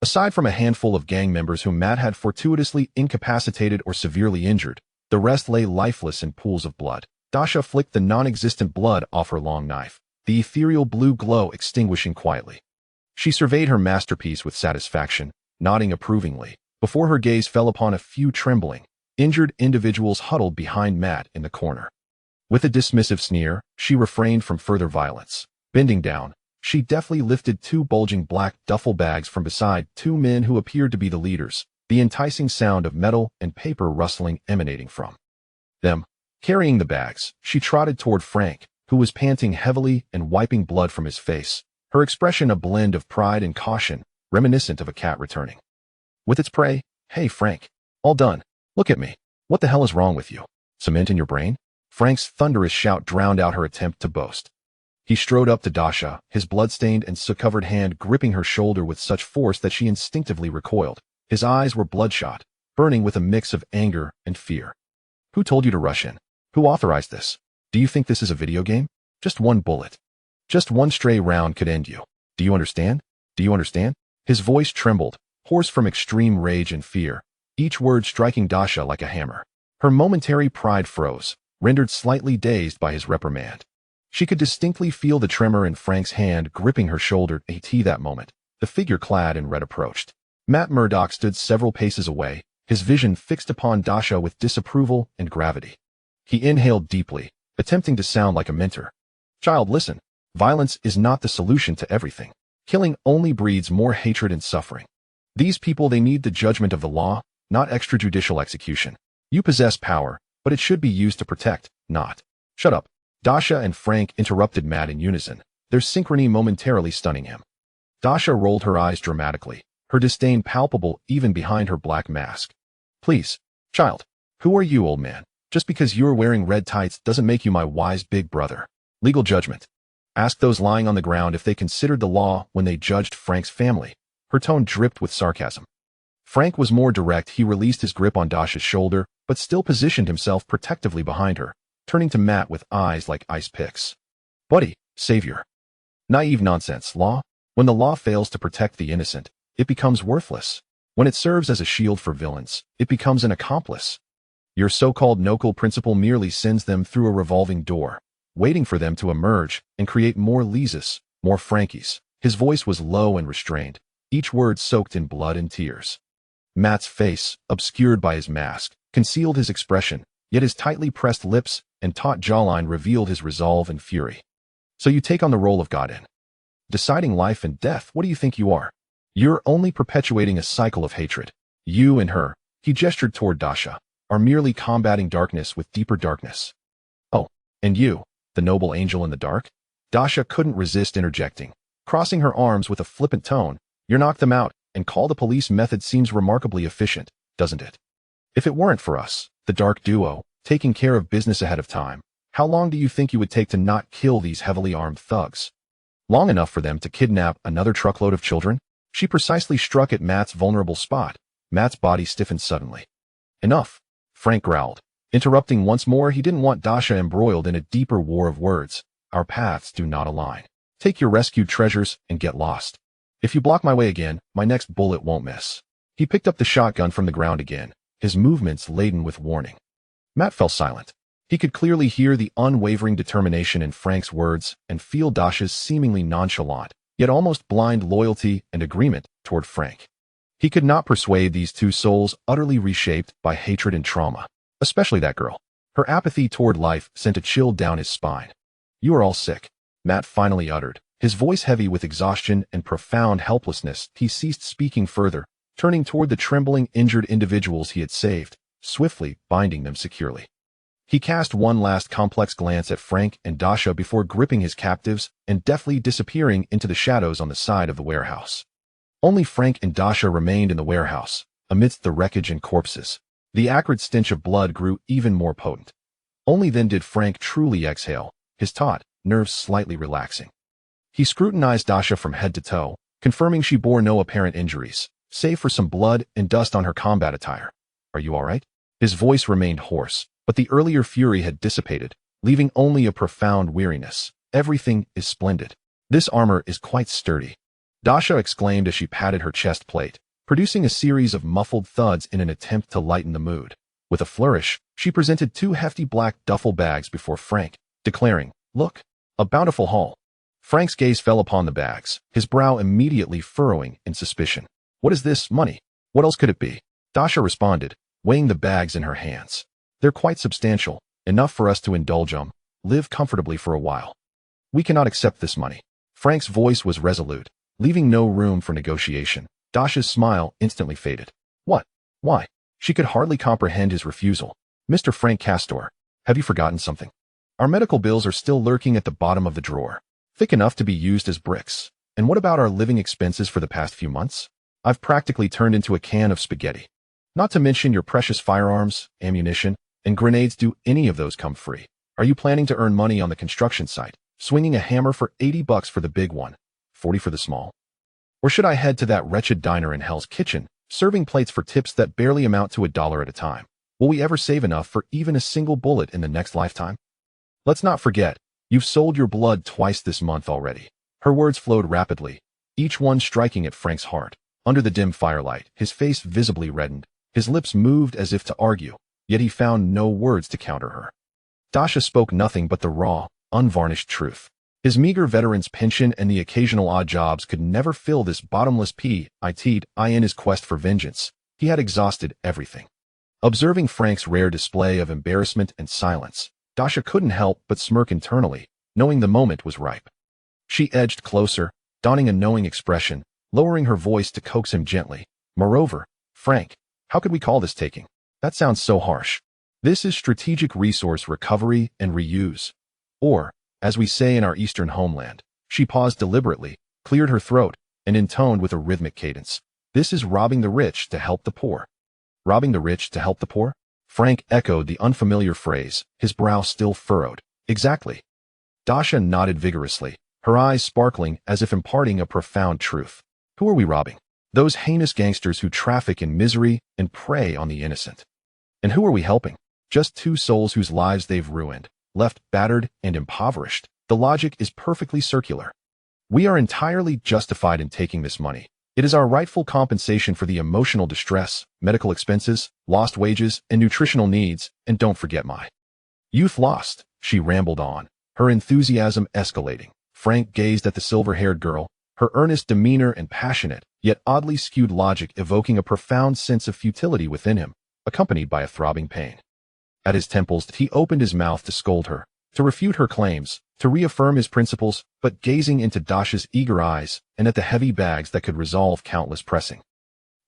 Aside from a handful of gang members whom Matt had fortuitously incapacitated or severely injured, the rest lay lifeless in pools of blood. Dasha flicked the non-existent blood off her long knife, the ethereal blue glow extinguishing quietly. She surveyed her masterpiece with satisfaction, nodding approvingly, before her gaze fell upon a few trembling, injured individuals huddled behind Matt in the corner. With a dismissive sneer, she refrained from further violence. Bending down, she deftly lifted two bulging black duffel bags from beside two men who appeared to be the leaders, the enticing sound of metal and paper rustling emanating from them. Carrying the bags, she trotted toward Frank, who was panting heavily and wiping blood from his face, her expression a blend of pride and caution, reminiscent of a cat returning with its prey. "Hey, Frank. All done. Look at me. What the hell is wrong with you? Cement in your brain?" Frank's thunderous shout drowned out her attempt to boast. He strode up to Dasha, his blood-stained and soot-covered hand gripping her shoulder with such force that she instinctively recoiled. His eyes were bloodshot, burning with a mix of anger and fear. "Who told you to rush in? Who authorized this? Do you think this is a video game? Just one bullet. Just one stray round could end you. Do you understand? Do you understand?" His voice trembled, hoarse from extreme rage and fear, each word striking Dasha like a hammer. Her momentary pride froze, rendered slightly dazed by his reprimand. She could distinctly feel the tremor in Frank's hand gripping her shoulder. At that moment, the figure clad in red approached. Matt Murdock stood several paces away, his vision fixed upon Dasha with disapproval and gravity. He inhaled deeply, attempting to sound like a mentor. "Child, listen. Violence is not the solution to everything. Killing only breeds more hatred and suffering. These people, they need the judgment of the law, not extrajudicial execution. You possess power, but it should be used to protect, not." "Shut up." Dasha and Frank interrupted Matt in unison, their synchrony momentarily stunning him. Dasha rolled her eyes dramatically, her disdain palpable even behind her black mask. "Please, child. Who are you, old man? Just because you're wearing red tights doesn't make you my wise big brother. Legal judgment. Ask those lying on the ground if they considered the law when they judged Frank's family." Her tone dripped with sarcasm. Frank was more direct. He released his grip on Dasha's shoulder, but still positioned himself protectively behind her, turning to Matt with eyes like ice picks. "Buddy, savior. Naive nonsense. Law? When the law fails to protect the innocent, it becomes worthless. When it serves as a shield for villains, it becomes an accomplice. Your so-called no-kill principle merely sends them through a revolving door, waiting for them to emerge and create more Lises, more Frankies." His voice was low and restrained, each word soaked in blood and tears. Matt's face, obscured by his mask, concealed his expression, yet his tightly pressed lips and taut jawline revealed his resolve and fury. "So you take on the role of God in deciding life and death? What do you think you are? You're only perpetuating a cycle of hatred. You and her," he gestured toward Dasha, "are merely combating darkness with deeper darkness." "Oh, and you, the noble angel in the dark?" Dasha couldn't resist interjecting, crossing her arms with a flippant tone. "You knock them out and call the police method seems remarkably efficient, doesn't it? If it weren't for us, the dark duo, taking care of business ahead of time, how long do you think you would take to not kill these heavily armed thugs? Long enough for them to kidnap another truckload of children?" She precisely struck at Matt's vulnerable spot. Matt's body stiffened suddenly. "Enough," Frank growled, interrupting once more. He didn't want Dasha embroiled in a deeper war of words. "Our paths do not align. Take your rescued treasures and get lost. If you block my way again, my next bullet won't miss." He picked up the shotgun from the ground again, his movements laden with warning. Matt fell silent. He could clearly hear the unwavering determination in Frank's words and feel Dasha's seemingly nonchalant, yet almost blind loyalty and agreement toward Frank. He could not persuade these two souls utterly reshaped by hatred and trauma, especially that girl. Her apathy toward life sent a chill down his spine. "You are all sick," Matt finally uttered, his voice heavy with exhaustion and profound helplessness. He ceased speaking further, turning toward the trembling, injured individuals he had saved, swiftly binding them securely. He cast one last complex glance at Frank and Dasha before gripping his captives and deftly disappearing into the shadows on the side of the warehouse. Only Frank and Dasha remained in the warehouse, amidst the wreckage and corpses. The acrid stench of blood grew even more potent. Only then did Frank truly exhale, his taut nerves slightly relaxing. He scrutinized Dasha from head to toe, confirming she bore no apparent injuries, save for some blood and dust on her combat attire. "Are you all right?" His voice remained hoarse, but the earlier fury had dissipated, leaving only a profound weariness. "Everything is splendid. This armor is quite sturdy," Dasha exclaimed as she patted her chest plate, producing a series of muffled thuds in an attempt to lighten the mood. With a flourish, she presented 2 hefty black duffel bags before Frank, declaring, "Look, a bountiful haul." Frank's gaze fell upon the bags, his brow immediately furrowing in suspicion. "What is this, money? What else could it be?" Dasha responded, weighing the bags in her hands. "They're quite substantial, enough for us to indulge live comfortably for a while. We cannot accept this money." Frank's voice was resolute, leaving no room for negotiation. Dasha's smile instantly faded. "What? Why?" She could hardly comprehend his refusal. "Mr. Frank Castor, have you forgotten something? Our medical bills are still lurking at the bottom of the drawer, thick enough to be used as bricks. And what about our living expenses for the past few months? I've practically turned into a can of spaghetti. Not to mention your precious firearms, ammunition, and grenades. Do any of those come free? Are you planning to earn money on the construction site, swinging a hammer for $80 for the big one, 40 for the small? Or should I head to that wretched diner in Hell's Kitchen, serving plates for tips that barely amount to $1 at a time? Will we ever save enough for even a single bullet in the next lifetime? Let's not forget, you've sold your blood twice this month already." Her words flowed rapidly, each one striking at Frank's heart. Under the dim firelight, his face visibly reddened, his lips moved as if to argue, yet he found no words to counter her. Dasha spoke nothing but the raw, unvarnished truth. His meager veteran's pension and the occasional odd jobs could never fill this bottomless pit in his quest for vengeance. He had exhausted everything. Observing Frank's rare display of embarrassment and silence, Dasha couldn't help but smirk internally, knowing the moment was ripe. She edged closer, donning a knowing expression, lowering her voice to coax him gently. "Moreover, Frank, how could we call this taking? That sounds so harsh. This is strategic resource recovery and reuse. Or, as we say in our eastern homeland." She paused deliberately, cleared her throat, and intoned with a rhythmic cadence. "This is robbing the rich to help the poor." "Robbing the rich to help the poor?" Frank echoed the unfamiliar phrase, his brow still furrowed. "Exactly." Dasha nodded vigorously, her eyes sparkling as if imparting a profound truth. "Who are we robbing? Those heinous gangsters who traffic in misery and prey on the innocent. And who are we helping? Just 2 souls whose lives they've ruined, left battered and impoverished. The logic is perfectly circular. We are entirely justified in taking this money. It is our rightful compensation for the emotional distress, medical expenses, lost wages, and nutritional needs, and don't forget my youth lost," she rambled on, her enthusiasm escalating. Frank gazed at the silver-haired girl, her earnest demeanor and passionate, yet oddly skewed logic evoking a profound sense of futility within him, accompanied by a throbbing pain. At his temples, he opened his mouth to scold her, to refute her claims, to reaffirm his principles, but gazing into Dasha's eager eyes and at the heavy bags that could resolve countless pressing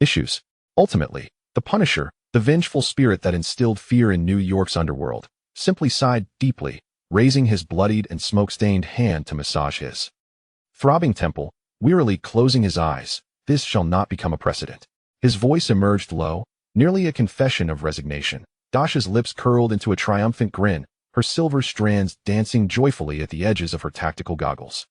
issues. Ultimately, the Punisher, the vengeful spirit that instilled fear in New York's underworld, simply sighed deeply, raising his bloodied and smoke-stained hand to massage his throbbing temple, wearily closing his eyes. "This shall not become a precedent." His voice emerged low, nearly a confession of resignation. Dasha's lips curled into a triumphant grin, her silver strands dancing joyfully at the edges of her tactical goggles.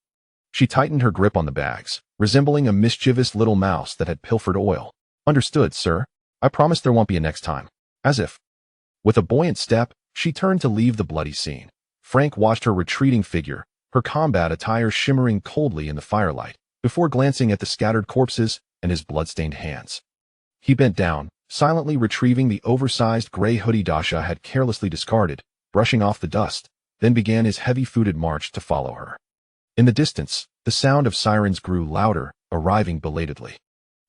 She tightened her grip on the bags, resembling a mischievous little mouse that had pilfered oil. "Understood, sir. I promise there won't be a next time." As if with a buoyant step, she turned to leave the bloody scene. Frank watched her retreating figure, her combat attire shimmering coldly in the firelight, before glancing at the scattered corpses and his blood-stained hands. He bent down, silently retrieving the oversized gray hoodie Dasha had carelessly discarded, brushing off the dust, then began his heavy-footed march to follow her. In the distance, the sound of sirens grew louder, arriving belatedly.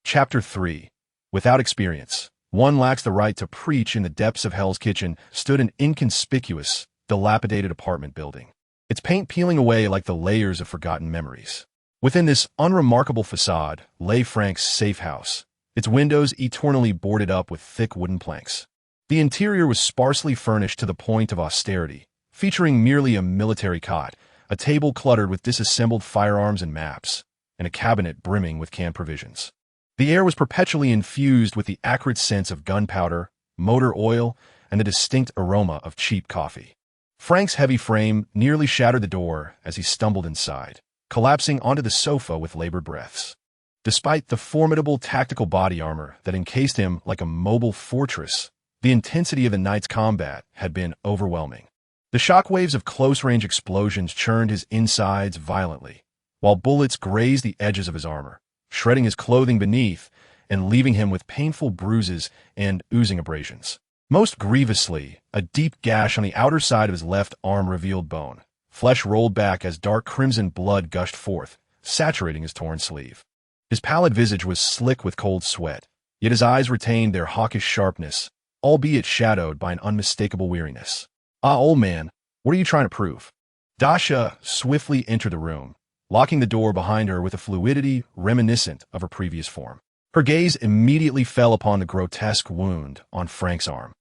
Chapter 3. Without experience, one lacks the right to preach. In the depths of Hell's Kitchen stood an inconspicuous, dilapidated apartment building, its paint peeling away like the layers of forgotten memories. Within this unremarkable facade lay Frank's safe house, its windows eternally boarded up with thick wooden planks. The interior was sparsely furnished to the point of austerity, featuring merely a military cot, a table cluttered with disassembled firearms and maps, and a cabinet brimming with canned provisions. The air was perpetually infused with the acrid scents of gunpowder, motor oil, and the distinct aroma of cheap coffee. Frank's heavy frame nearly shattered the door as he stumbled inside, collapsing onto the sofa with labored breaths. Despite the formidable tactical body armor that encased him like a mobile fortress, the intensity of the night's combat had been overwhelming. The shockwaves of close-range explosions churned his insides violently, while bullets grazed the edges of his armor, shredding his clothing beneath and leaving him with painful bruises and oozing abrasions. Most grievously, a deep gash on the outer side of his left arm revealed bone. Flesh rolled back as dark crimson blood gushed forth, saturating his torn sleeve. His pallid visage was slick with cold sweat, yet his eyes retained their hawkish sharpness, albeit shadowed by an unmistakable weariness. "Ah, old man, what are you trying to prove?" Dasha swiftly entered the room, locking the door behind her with a fluidity reminiscent of her previous form. Her gaze immediately fell upon the grotesque wound on Frank's arm,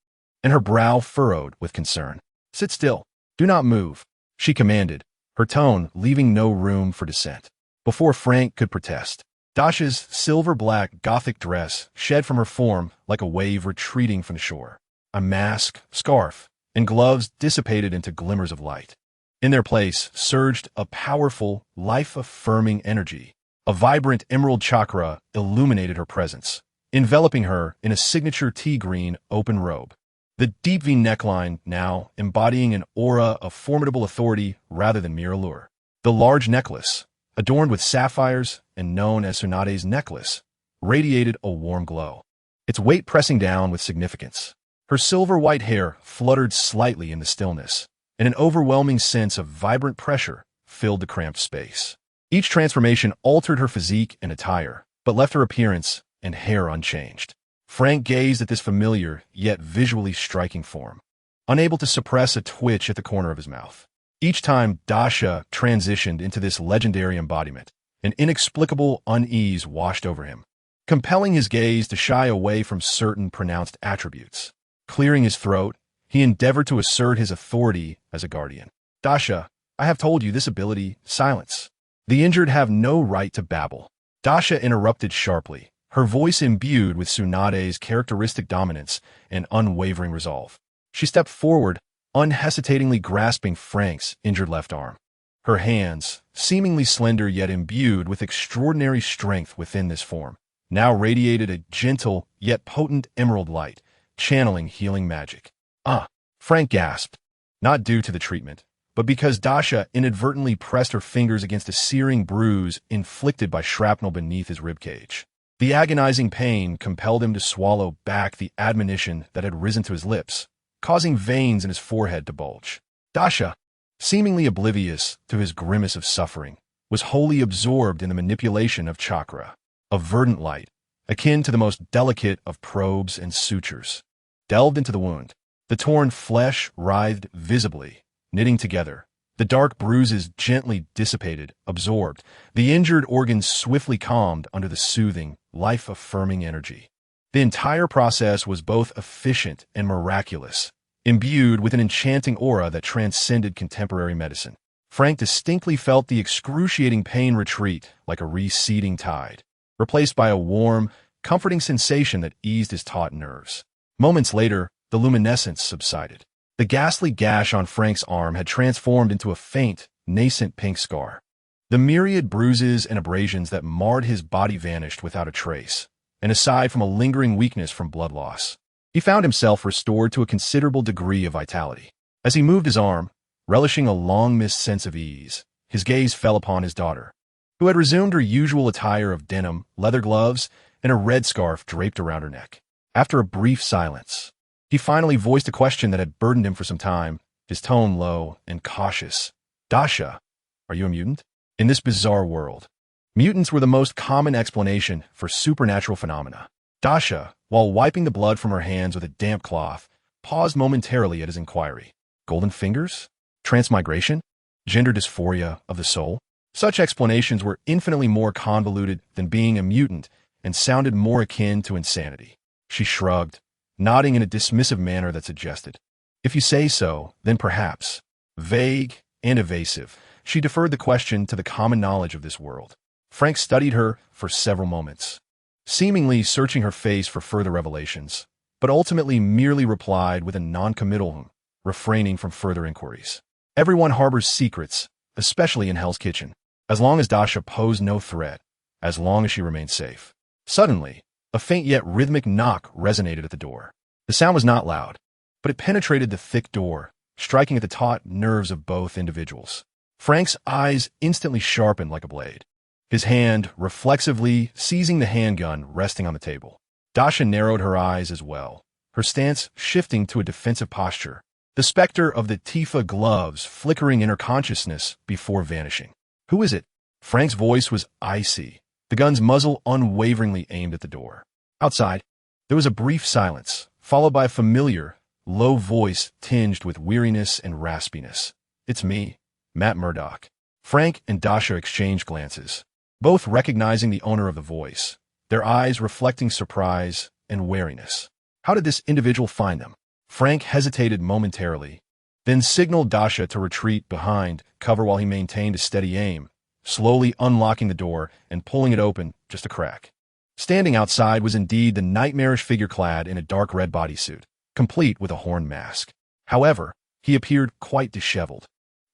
and her brow furrowed with concern. "Sit still. Do not move," she commanded, her tone leaving no room for dissent. Before Frank could protest, Dasha's silver-black Gothic dress shed from her form like a wave retreating from the shore. A mask, scarf, and gloves dissipated into glimmers of light. In their place surged a powerful, life-affirming energy. A vibrant emerald chakra illuminated her presence, enveloping her in a signature tea-green open robe. The deep V neckline now embodying an aura of formidable authority rather than mere allure. The large necklace, adorned with sapphires and known as Tsunade's necklace, radiated a warm glow, its weight pressing down with significance. Her silver-white hair fluttered slightly in the stillness, and an overwhelming sense of vibrant pressure filled the cramped space. Each transformation altered her physique and attire, but left her appearance and hair unchanged. Frank gazed at this familiar, yet visually striking form, unable to suppress a twitch at the corner of his mouth. Each time Dasha transitioned into this legendary embodiment, an inexplicable unease washed over him, compelling his gaze to shy away from certain pronounced attributes. Clearing his throat, he endeavored to assert his authority as a guardian. "Dasha, I have told you this ability, silence. The injured have no right to babble." Dasha interrupted sharply, her voice imbued with Tsunade's characteristic dominance and unwavering resolve. She stepped forward, unhesitatingly grasping Frank's injured left arm. Her hands, seemingly slender yet imbued with extraordinary strength within this form, now radiated a gentle yet potent emerald light, channeling healing magic. "Ah!" Frank gasped, not due to the treatment, but because Dasha inadvertently pressed her fingers against a searing bruise inflicted by shrapnel beneath his ribcage. The agonizing pain compelled him to swallow back the admonition that had risen to his lips, causing veins in his forehead to bulge. Dasha, seemingly oblivious to his grimace of suffering, was wholly absorbed in the manipulation of chakra, a verdant light, akin to the most delicate of probes and sutures, delved into the wound. The torn flesh writhed visibly, knitting together. The dark bruises gently dissipated, absorbed. The injured organs swiftly calmed under the soothing, life-affirming energy. The entire process was both efficient and miraculous, imbued with an enchanting aura that transcended contemporary medicine. Frank distinctly felt the excruciating pain retreat like a receding tide, replaced by a warm, comforting sensation that eased his taut nerves. Moments later, the luminescence subsided. The ghastly gash on Frank's arm had transformed into a faint, nascent pink scar. The myriad bruises and abrasions that marred his body vanished without a trace, and aside from a lingering weakness from blood loss, he found himself restored to a considerable degree of vitality. As he moved his arm, relishing a long-missed sense of ease, his gaze fell upon his daughter, who had resumed her usual attire of denim, leather gloves, and a red scarf draped around her neck. After a brief silence, he finally voiced a question that had burdened him for some time, his tone low and cautious. "Dasha, are you a mutant?" In this bizarre world, mutants were the most common explanation for supernatural phenomena. Dasha, while wiping the blood from her hands with a damp cloth, paused momentarily at his inquiry. Golden fingers? Transmigration? Gender dysphoria of the soul? Such explanations were infinitely more convoluted than being a mutant and sounded more akin to insanity. She shrugged, nodding in a dismissive manner that suggested, "If you say so, then perhaps." Vague and evasive, she deferred the question to the common knowledge of this world. Frank studied her for several moments, seemingly searching her face for further revelations, but ultimately merely replied with a non-committal refraining from further inquiries. Everyone harbors secrets, especially in Hell's Kitchen, as long as Dasha posed no threat, as long as she remained safe. Suddenly, a faint yet rhythmic knock resonated at the door. The sound was not loud, but it penetrated the thick door, striking at the taut nerves of both individuals. Frank's eyes instantly sharpened like a blade, his hand reflexively seizing the handgun resting on the table. Dasha narrowed her eyes as well, her stance shifting to a defensive posture, the specter of the Tifa gloves flickering in her consciousness before vanishing. "Who is it?" Frank's voice was icy, the gun's muzzle unwaveringly aimed at the door. Outside, there was a brief silence, followed by a familiar, low voice tinged with weariness and raspiness. "It's me, Matt Murdock." Frank and Dasha exchanged glances, both recognizing the owner of the voice, their eyes reflecting surprise and wariness. How did this individual find them? Frank hesitated momentarily, then signaled Dasha to retreat behind cover while he maintained a steady aim, slowly unlocking the door and pulling it open just a crack. Standing outside was indeed the nightmarish figure clad in a dark red bodysuit, complete with a horn mask. However, he appeared quite disheveled,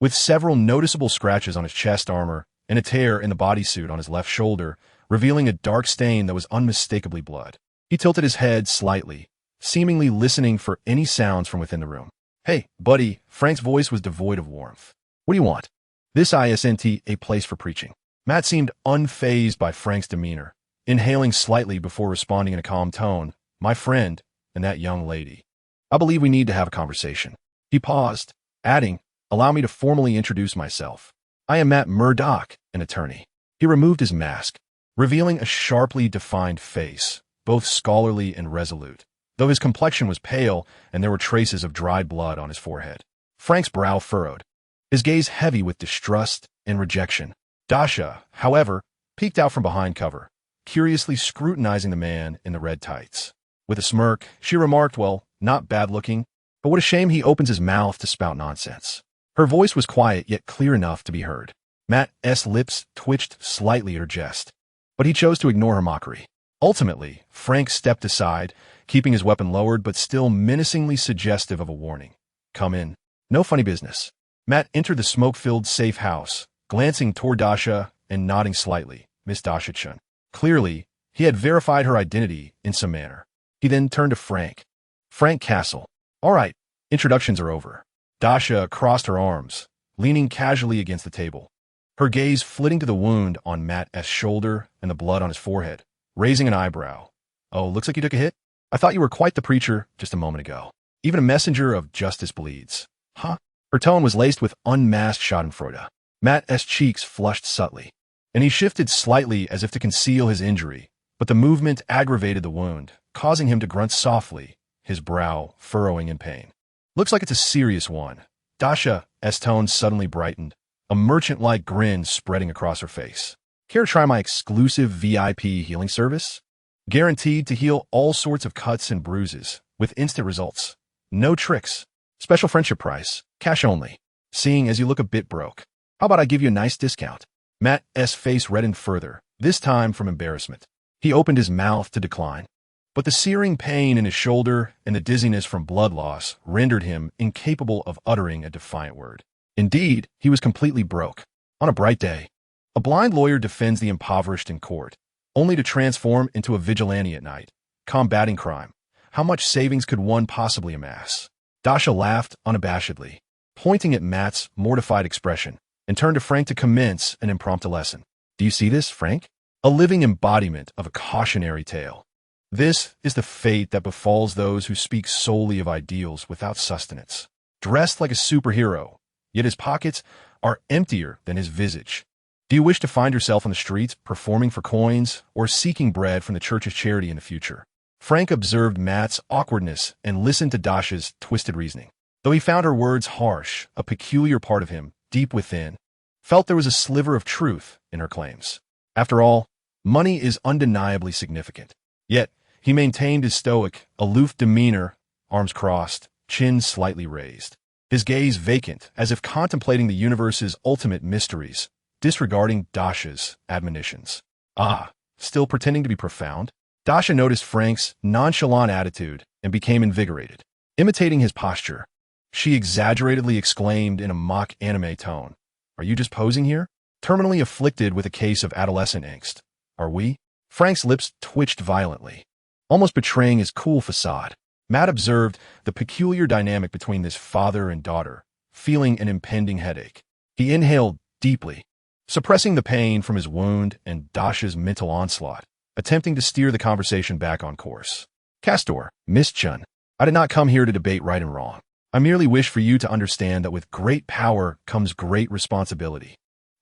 with several noticeable scratches on his chest armor and a tear in the bodysuit on his left shoulder, revealing a dark stain that was unmistakably blood. He tilted his head slightly, seemingly listening for any sounds from within the room. "Hey, buddy," Frank's voice was devoid of warmth. "What do you want?" "This isn't a place for preaching." Matt seemed unfazed by Frank's demeanor, inhaling slightly before responding in a calm tone. "My friend and that young lady. I believe we need to have a conversation." He paused, adding, "Allow me to formally introduce myself. I am Matt Murdock, an attorney." He removed his mask, revealing a sharply defined face, both scholarly and resolute, though his complexion was pale and there were traces of dried blood on his forehead. Frank's brow furrowed, his gaze heavy with distrust and rejection. Dasha, however, peeked out from behind cover, curiously scrutinizing the man in the red tights. With a smirk, she remarked, "Well, not bad looking, but what a shame he opens his mouth to spout nonsense." Her voice was quiet yet clear enough to be heard. Matt's lips twitched slightly at her jest, but he chose to ignore her mockery. Ultimately, Frank stepped aside, keeping his weapon lowered but still menacingly suggestive of a warning. "Come in. No funny business." Matt entered the smoke-filled safe house, glancing toward Dasha and nodding slightly. "Miss Dasha Chen." Clearly, he had verified her identity in some manner. He then turned to Frank. "Frank Castle. All right, introductions are over." Dasha crossed her arms, leaning casually against the table, her gaze flitting to the wound on Matt's shoulder and the blood on his forehead, raising an eyebrow. "Oh, looks like you took a hit? I thought you were quite the preacher just a moment ago. Even a messenger of justice bleeds." "Huh?" Her tone was laced with unmasked schadenfreude. Matt's cheeks flushed subtly, and he shifted slightly as if to conceal his injury, but the movement aggravated the wound, causing him to grunt softly, his brow furrowing in pain. "Looks like it's a serious one." Dasha's tone suddenly brightened, a merchant-like grin spreading across her face. "Care to try my exclusive VIP healing service? Guaranteed to heal all sorts of cuts and bruises, with instant results. No tricks. Special friendship price, cash only. Seeing as you look a bit broke, how about I give you a nice discount?" Matt's face reddened further, this time from embarrassment. He opened his mouth to decline, but the searing pain in his shoulder and the dizziness from blood loss rendered him incapable of uttering a defiant word. Indeed, he was completely broke. On a bright day, a blind lawyer defends the impoverished in court, only to transform into a vigilante at night, combating crime. How much savings could one possibly amass? Dasha laughed unabashedly, pointing at Matt's mortified expression, and turned to Frank to commence an impromptu lesson. "Do you see this, Frank? A living embodiment of a cautionary tale. This is the fate that befalls those who speak solely of ideals without sustenance. Dressed like a superhero, yet his pockets are emptier than his visage. Do you wish to find yourself on the streets performing for coins or seeking bread from the church's charity in the future?" Frank observed Matt's awkwardness and listened to Dasha's twisted reasoning. Though he found her words harsh, a peculiar part of him, deep within, felt there was a sliver of truth in her claims. After all, money is undeniably significant. Yet, he maintained his stoic, aloof demeanor, arms crossed, chin slightly raised, his gaze vacant as if contemplating the universe's ultimate mysteries, disregarding Dasha's admonitions. "Ah, still pretending to be profound?" Dasha noticed Frank's nonchalant attitude and became invigorated. Imitating his posture, she exaggeratedly exclaimed in a mock anime tone, "Are you just posing here?" Terminally afflicted with a case of adolescent angst. "Are we?" Frank's lips twitched violently, almost betraying his cool facade. Matt observed the peculiar dynamic between this father and daughter, feeling an impending headache. He inhaled deeply, suppressing the pain from his wound and Dasha's mental onslaught, attempting to steer the conversation back on course. "Castor, Miss Chen, I did not come here to debate right and wrong. I merely wish for you to understand that with great power comes great responsibility.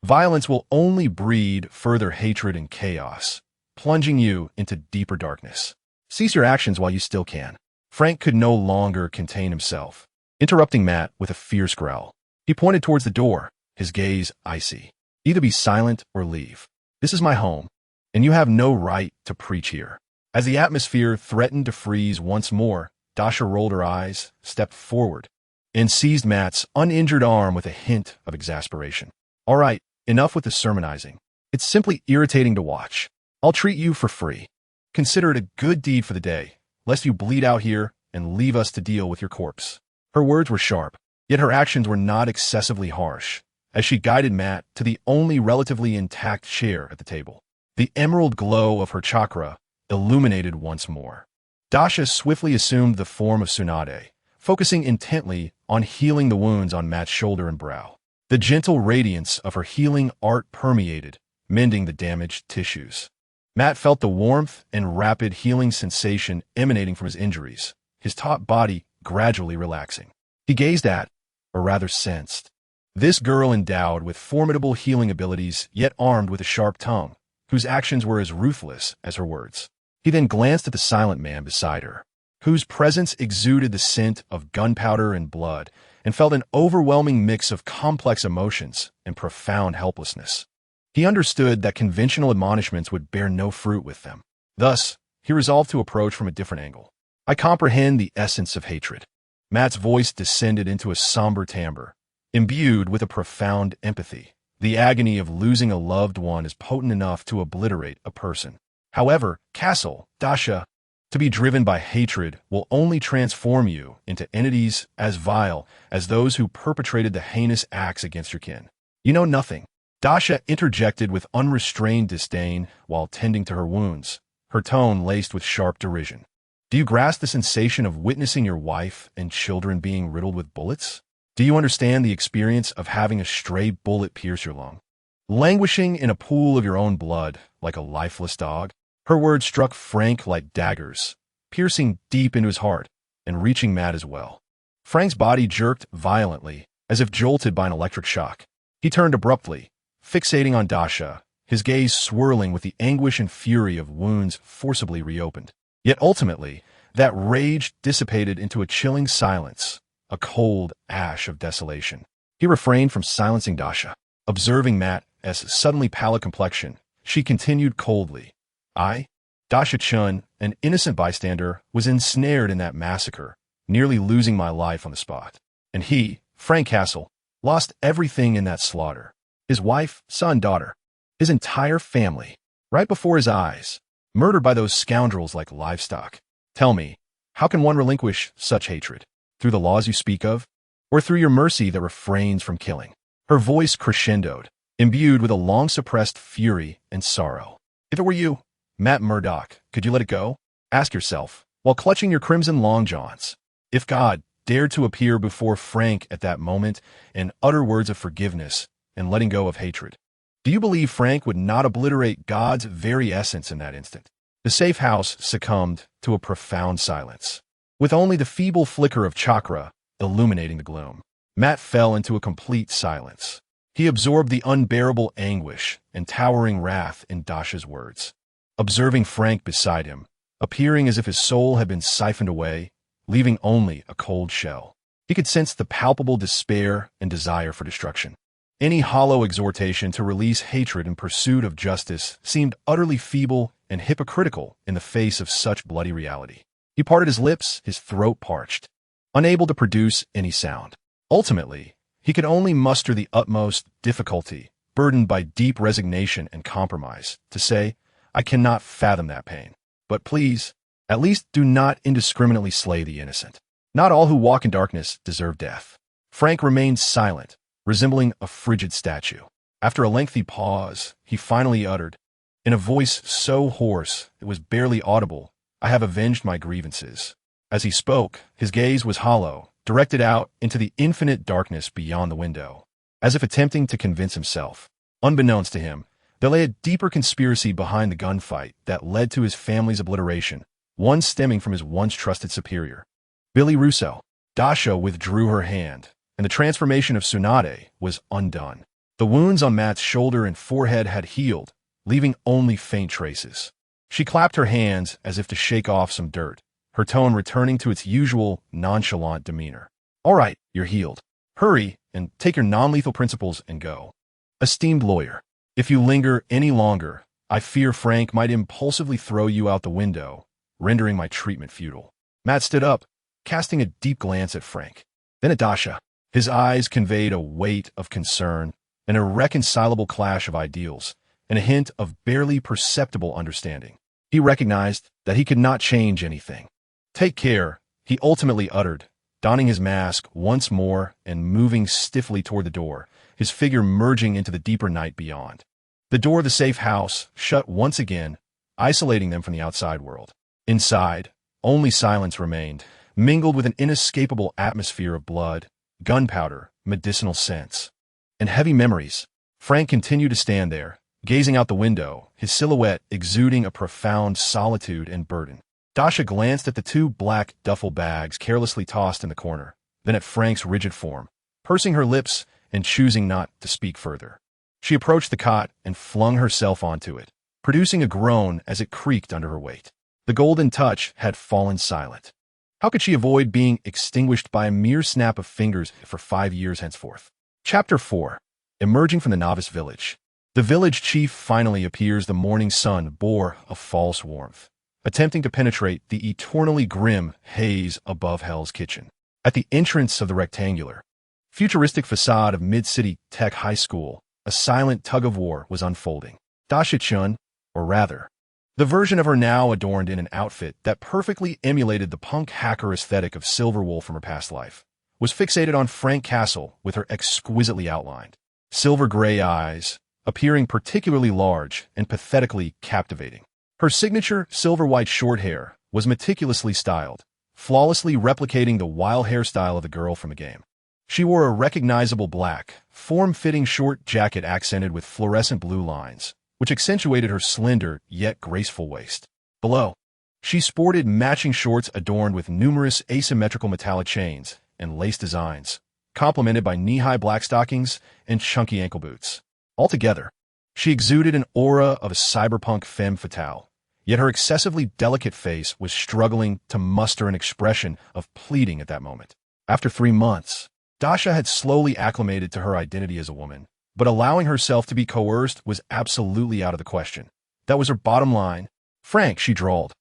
Violence will only breed further hatred and chaos, plunging you into deeper darkness. Cease your actions while you still can." Frank could no longer contain himself, interrupting Matt with a fierce growl. He pointed towards the door, his gaze icy. "Either be silent or leave. This is my home, and you have no right to preach here." As the atmosphere threatened to freeze once more, Dasha rolled her eyes, stepped forward, and seized Matt's uninjured arm with a hint of exasperation. "All right, enough with the sermonizing. It's simply irritating to watch. I'll treat you for free. Consider it a good deed for the day, lest you bleed out here and leave us to deal with your corpse." Her words were sharp, yet her actions were not excessively harsh, as she guided Matt to the only relatively intact chair at the table. The emerald glow of her chakra illuminated once more. Dasha swiftly assumed the form of Tsunade, focusing intently on healing the wounds on Matt's shoulder and brow. The gentle radiance of her healing art permeated, mending the damaged tissues. Matt felt the warmth and rapid healing sensation emanating from his injuries, his taut body gradually relaxing. He gazed at, or rather sensed, this girl endowed with formidable healing abilities, yet armed with a sharp tongue, whose actions were as ruthless as her words. He then glanced at the silent man beside her, whose presence exuded the scent of gunpowder and blood, and felt an overwhelming mix of complex emotions and profound helplessness. He understood that conventional admonishments would bear no fruit with them. Thus, he resolved to approach from a different angle. "I comprehend the essence of hatred." Matt's voice descended into a somber timbre, imbued with a profound empathy. The agony of losing a loved one is potent enough to obliterate a person. However, Dasha, to be driven by hatred will only transform you into entities as vile as those who perpetrated the heinous acts against your kin. You know nothing. Dasha interjected with unrestrained disdain while tending to her wounds, her tone laced with sharp derision. "Do you grasp the sensation of witnessing your wife and children being riddled with bullets? Do you understand the experience of having a stray bullet pierce your lung? Languishing in a pool of your own blood like a lifeless dog?" Her words struck Frank like daggers, piercing deep into his heart and reaching Matt as well. Frank's body jerked violently, as if jolted by an electric shock. He turned abruptly, fixating on Dasha, his gaze swirling with the anguish and fury of wounds forcibly reopened. Yet ultimately, that rage dissipated into a chilling silence, a cold ash of desolation. He refrained from silencing Dasha. Observing Matt as suddenly pallid complexion, she continued coldly, Dasha Chen, an innocent bystander, was ensnared in that massacre, nearly losing my life on the spot. And he, Frank Castle, lost everything in that slaughter. His wife, son, daughter, his entire family, right before his eyes, murdered by those scoundrels like livestock. Tell me, how can one relinquish such hatred? Through the laws you speak of, or through your mercy that refrains from killing?" Her voice crescendoed, imbued with a long-suppressed fury and sorrow. "If it were you, Matt Murdock, could you let it go? Ask yourself, while clutching your crimson long johns, if God dared to appear before Frank at that moment and utter words of forgiveness and letting go of hatred. Do you believe Frank would not obliterate God's very essence in that instant?" The safe house succumbed to a profound silence, with only the feeble flicker of chakra illuminating the gloom. Matt fell into a complete silence. He absorbed the unbearable anguish and towering wrath in Dasha's words. Observing Frank beside him, appearing as if his soul had been siphoned away, leaving only a cold shell. He could sense the palpable despair and desire for destruction. Any hollow exhortation to release hatred in pursuit of justice seemed utterly feeble and hypocritical in the face of such bloody reality. He parted his lips, his throat parched, unable to produce any sound. Ultimately, he could only muster the utmost difficulty, burdened by deep resignation and compromise, to say, "I cannot fathom that pain. But please, at least do not indiscriminately slay the innocent. Not all who walk in darkness deserve death. Frank remained silent, resembling a frigid statue. After a lengthy pause, he finally uttered, in a voice so hoarse it was barely audible, "I have avenged my grievances." As he spoke, his gaze was hollow, directed out into the infinite darkness beyond the window, as if attempting to convince himself. Unbeknownst to him, there lay a deeper conspiracy behind the gunfight that led to his family's obliteration, one stemming from his once trusted superior, Billy Russo. Dasha withdrew her hand, and the transformation of Tsunade was undone. The wounds on Matt's shoulder and forehead had healed, leaving only faint traces. She clapped her hands as if to shake off some dirt, her tone returning to its usual nonchalant demeanor. "All right, you're healed. Hurry and take your non-lethal principles and go." Esteemed lawyer, if you linger any longer, I fear Frank might impulsively throw you out the window, rendering my treatment futile. Matt stood up, casting a deep glance at Frank, then at Dasha. His eyes conveyed a weight of concern, an irreconcilable clash of ideals, and a hint of barely perceptible understanding. He recognized that he could not change anything. "Take care," he ultimately uttered, donning his mask once more and moving stiffly toward the door, his figure merging into the deeper night beyond. The door of the safe house shut once again, isolating them from the outside world. Inside, only silence remained, mingled with an inescapable atmosphere of blood, gunpowder, medicinal scents, and heavy memories. Frank continued to stand there, gazing out the window, his silhouette exuding a profound solitude and burden. Dasha glanced at the two black duffel bags carelessly tossed in the corner, then at Frank's rigid form, pursing her lips and choosing not to speak further. She approached the cot and flung herself onto it, producing a groan as it creaked under her weight. The golden touch had fallen silent. How could she avoid being extinguished by a mere snap of fingers for 5 years henceforth? Chapter 4. Emerging from the novice village. The village chief finally appears. The morning sun bore a false warmth, attempting to penetrate the eternally grim haze above Hell's Kitchen. At the entrance of the rectangular, futuristic facade of Mid-City Tech High School, a silent tug-of-war was unfolding. Dasha Chen, or rather, the version of her now adorned in an outfit that perfectly emulated the punk hacker aesthetic of Silverwolf from her past life, was fixated on Frank Castle with her exquisitely outlined, silver-gray eyes, appearing particularly large and pathetically captivating. Her signature silver-white short hair was meticulously styled, flawlessly replicating the wild hairstyle of the girl from the game. She wore a recognizable black, form-fitting short jacket accented with fluorescent blue lines, which accentuated her slender yet graceful waist. Below, she sported matching shorts adorned with numerous asymmetrical metallic chains and lace designs, complemented by knee-high black stockings and chunky ankle boots. Altogether, she exuded an aura of a cyberpunk femme fatale, yet her excessively delicate face was struggling to muster an expression of pleading at that moment. After 3 months, Dasha had slowly acclimated to her identity as a woman, but allowing herself to be coerced was absolutely out of the question. That was her bottom line. "Frank," she drawled,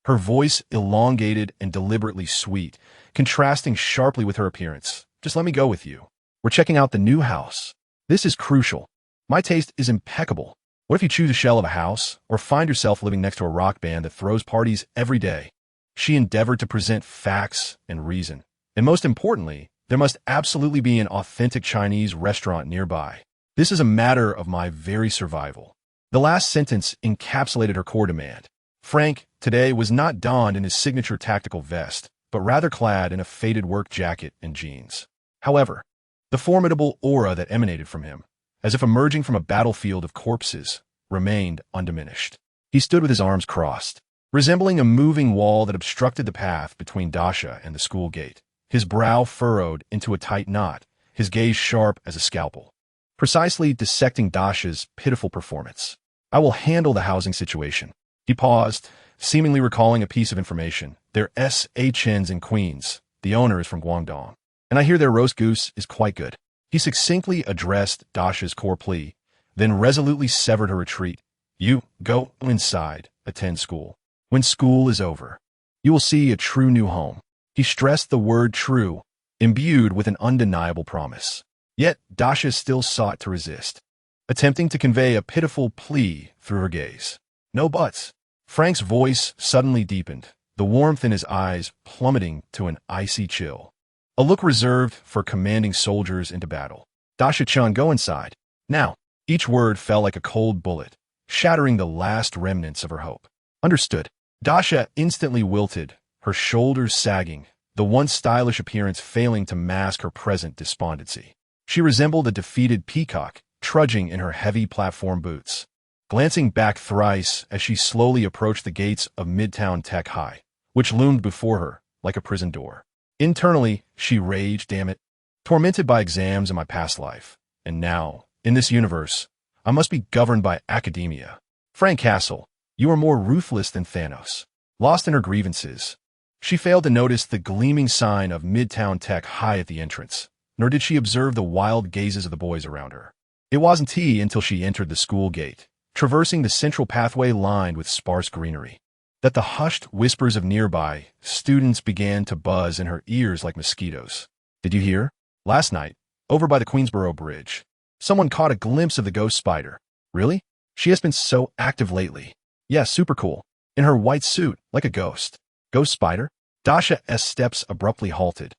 her voice elongated and deliberately sweet, contrasting sharply with her appearance. "Just let me go with you. We're checking out the new house. This is crucial. My taste is impeccable. What if you choose a shell of a house, or find yourself living next to a rock band that throws parties every day?" She endeavored to present facts and reason, and most importantly, there must absolutely be an authentic Chinese restaurant nearby. "This is a matter of my very survival." The last sentence encapsulated her core demand. Frank, today, was not donned in his signature tactical vest, but rather clad in a faded work jacket and jeans. However, the formidable aura that emanated from him, as if emerging from a battlefield of corpses, remained undiminished. He stood with his arms crossed, resembling a moving wall that obstructed the path between Dasha and the school gate, his brow furrowed into a tight knot, his gaze sharp as a scalpel, precisely dissecting Dasha's pitiful performance. "I will handle the housing situation." He paused, seemingly recalling a piece of information. "They're S.H.N.s in Queens. The owner is from Guangdong, and I hear their roast goose is quite good." He succinctly addressed Dasha's core plea, then resolutely severed her retreat. "You go inside, attend school. When school is over, you will see a true new home." He stressed the word true, imbued with an undeniable promise. Yet Dasha still sought to resist, attempting to convey a pitiful plea through her gaze. "No buts. Frank's voice suddenly deepened, the warmth in his eyes plummeting to an icy chill. A look reserved for commanding soldiers into battle. Dasha Chen, go inside. Now. Each word fell like a cold bullet, shattering the last remnants of her hope. Understood. Dasha instantly wilted, her shoulders sagging, the once stylish appearance failing to mask her present despondency. She resembled a defeated peacock, trudging in her heavy platform boots. Glancing back thrice as she slowly approached the gates of Midtown Tech High, which loomed before her like a prison door. Internally, she raged, damn it. Tormented by exams in my past life. And now, in this universe, I must be governed by academia. Frank Castle, you are more ruthless than Thanos. Lost in her grievances, she failed to notice the gleaming sign of Midtown Tech High at the entrance, nor did she observe the wild gazes of the boys around her. It wasn't until she entered the school gate, traversing the central pathway lined with sparse greenery, that the hushed whispers of nearby students began to buzz in her ears like mosquitoes. Did you hear? Last night, over by the Queensboro Bridge, someone caught a glimpse of the Ghost-Spider. Really? She has been so active lately. Yeah, super cool. In her white suit, like a ghost. Ghost-Spider? Dasha's steps abruptly halted,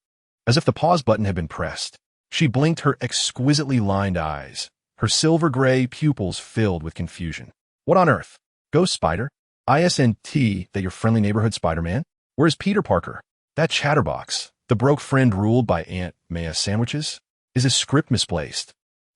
as if the pause button had been pressed. She blinked her exquisitely lined eyes, her silver-gray pupils filled with confusion. What on earth? Ghost-Spider? ISNT, that your friendly neighborhood Spider-Man? Where's Peter Parker? That chatterbox, the broke friend ruled by Aunt Maya sandwiches? Is his script misplaced?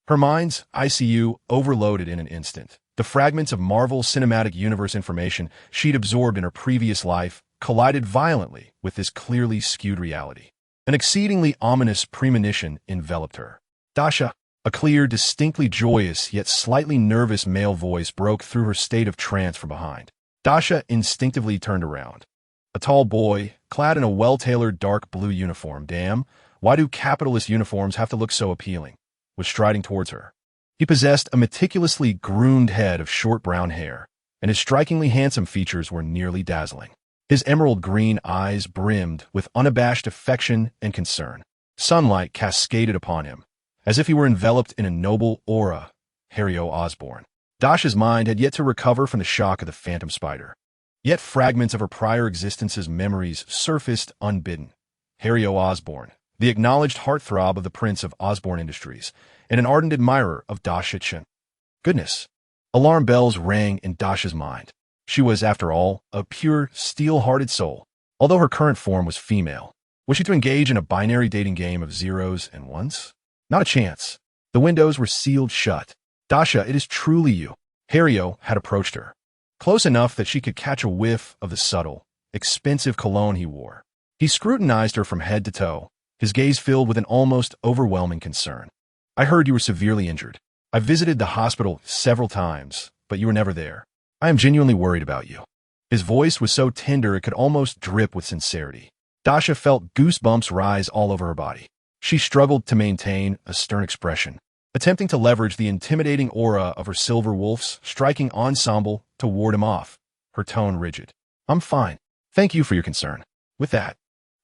Her mind's ICU overloaded in an instant. The fragments of Marvel Cinematic Universe information she'd absorbed in her previous life collided violently with this clearly skewed reality. An exceedingly ominous premonition enveloped her. Dasha, a clear, distinctly joyous yet slightly nervous male voice broke through her state of trance from behind. Dasha instinctively turned around. A tall boy, clad in a well-tailored dark blue uniform, damn, why do capitalist uniforms have to look so appealing, was striding towards her. He possessed a meticulously groomed head of short brown hair, and his strikingly handsome features were nearly dazzling. His emerald green eyes brimmed with unabashed affection and concern. Sunlight cascaded upon him, as if he were enveloped in a noble aura. Harry Osborn. Dasha's mind had yet to recover from the shock of the Phantom Spider. Yet fragments of her prior existence's memories surfaced unbidden. Harry Osborn, the acknowledged heartthrob of the Prince of Osborn Industries, and an ardent admirer of Dasha Chen. Goodness. Alarm bells rang in Dasha's mind. She was, after all, a pure, steel-hearted soul, although her current form was female. Was she to engage in a binary dating game of zeros and ones? Not a chance. The windows were sealed shut. Dasha, it is truly you. Hario had approached her, close enough that she could catch a whiff of the subtle, expensive cologne he wore. He scrutinized her from head to toe, his gaze filled with an almost overwhelming concern. I heard you were severely injured. I visited the hospital several times, but you were never there. I am genuinely worried about you. His voice was so tender it could almost drip with sincerity. Dasha felt goosebumps rise all over her body. She struggled to maintain a stern expression, attempting to leverage the intimidating aura of her silver wolf's striking ensemble to ward him off, her tone rigid. I'm fine. Thank you for your concern. With that,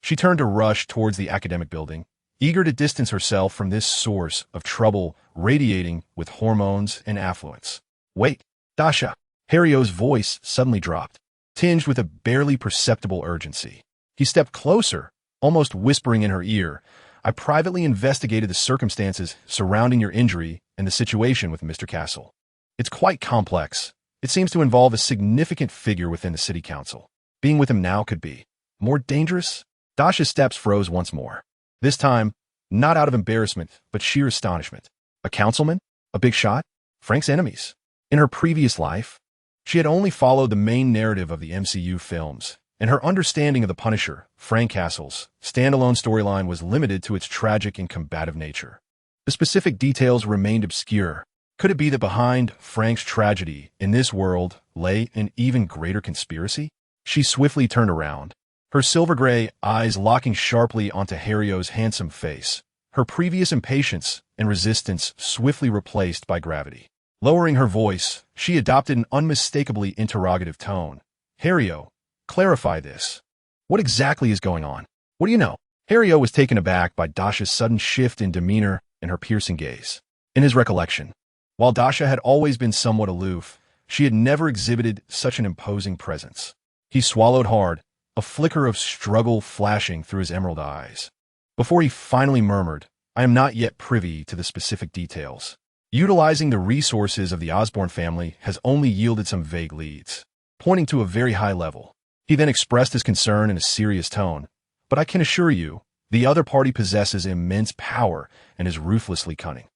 she turned to rush towards the academic building, eager to distance herself from this source of trouble radiating with hormones and affluence. Wait, Dasha. Hario's voice suddenly dropped, tinged with a barely perceptible urgency. He stepped closer, almost whispering in her ear, I privately investigated the circumstances surrounding your injury and the situation with Mr. Castle. It's quite complex. It seems to involve a significant figure within the city council. Being with him now could be more dangerous. Dasha's steps froze once more. This time, not out of embarrassment, but sheer astonishment. A councilman? A big shot? Frank's enemies. In her previous life, she had only followed the main narrative of the MCU films, and her understanding of the Punisher, Frank Castle's, standalone storyline was limited to its tragic and combative nature. The specific details remained obscure. Could it be that behind Frank's tragedy in this world lay an even greater conspiracy? She swiftly turned around, her silver-gray eyes locking sharply onto Hario's handsome face, her previous impatience and resistance swiftly replaced by gravity. Lowering her voice, she adopted an unmistakably interrogative tone. Hario, clarify this. What exactly is going on? What do you know? Hario was taken aback by Dasha's sudden shift in demeanor and her piercing gaze. In his recollection, while Dasha had always been somewhat aloof, She had never exhibited such an imposing presence. He swallowed hard, a flicker of struggle flashing through his emerald eyes. Before he finally murmured, "I am not yet privy to the specific details. Utilizing the resources of the Osborn family has only yielded some vague leads, pointing to a very high level." He then expressed his concern in a serious tone. "But I can assure you, the other party possesses immense power and is ruthlessly cunning.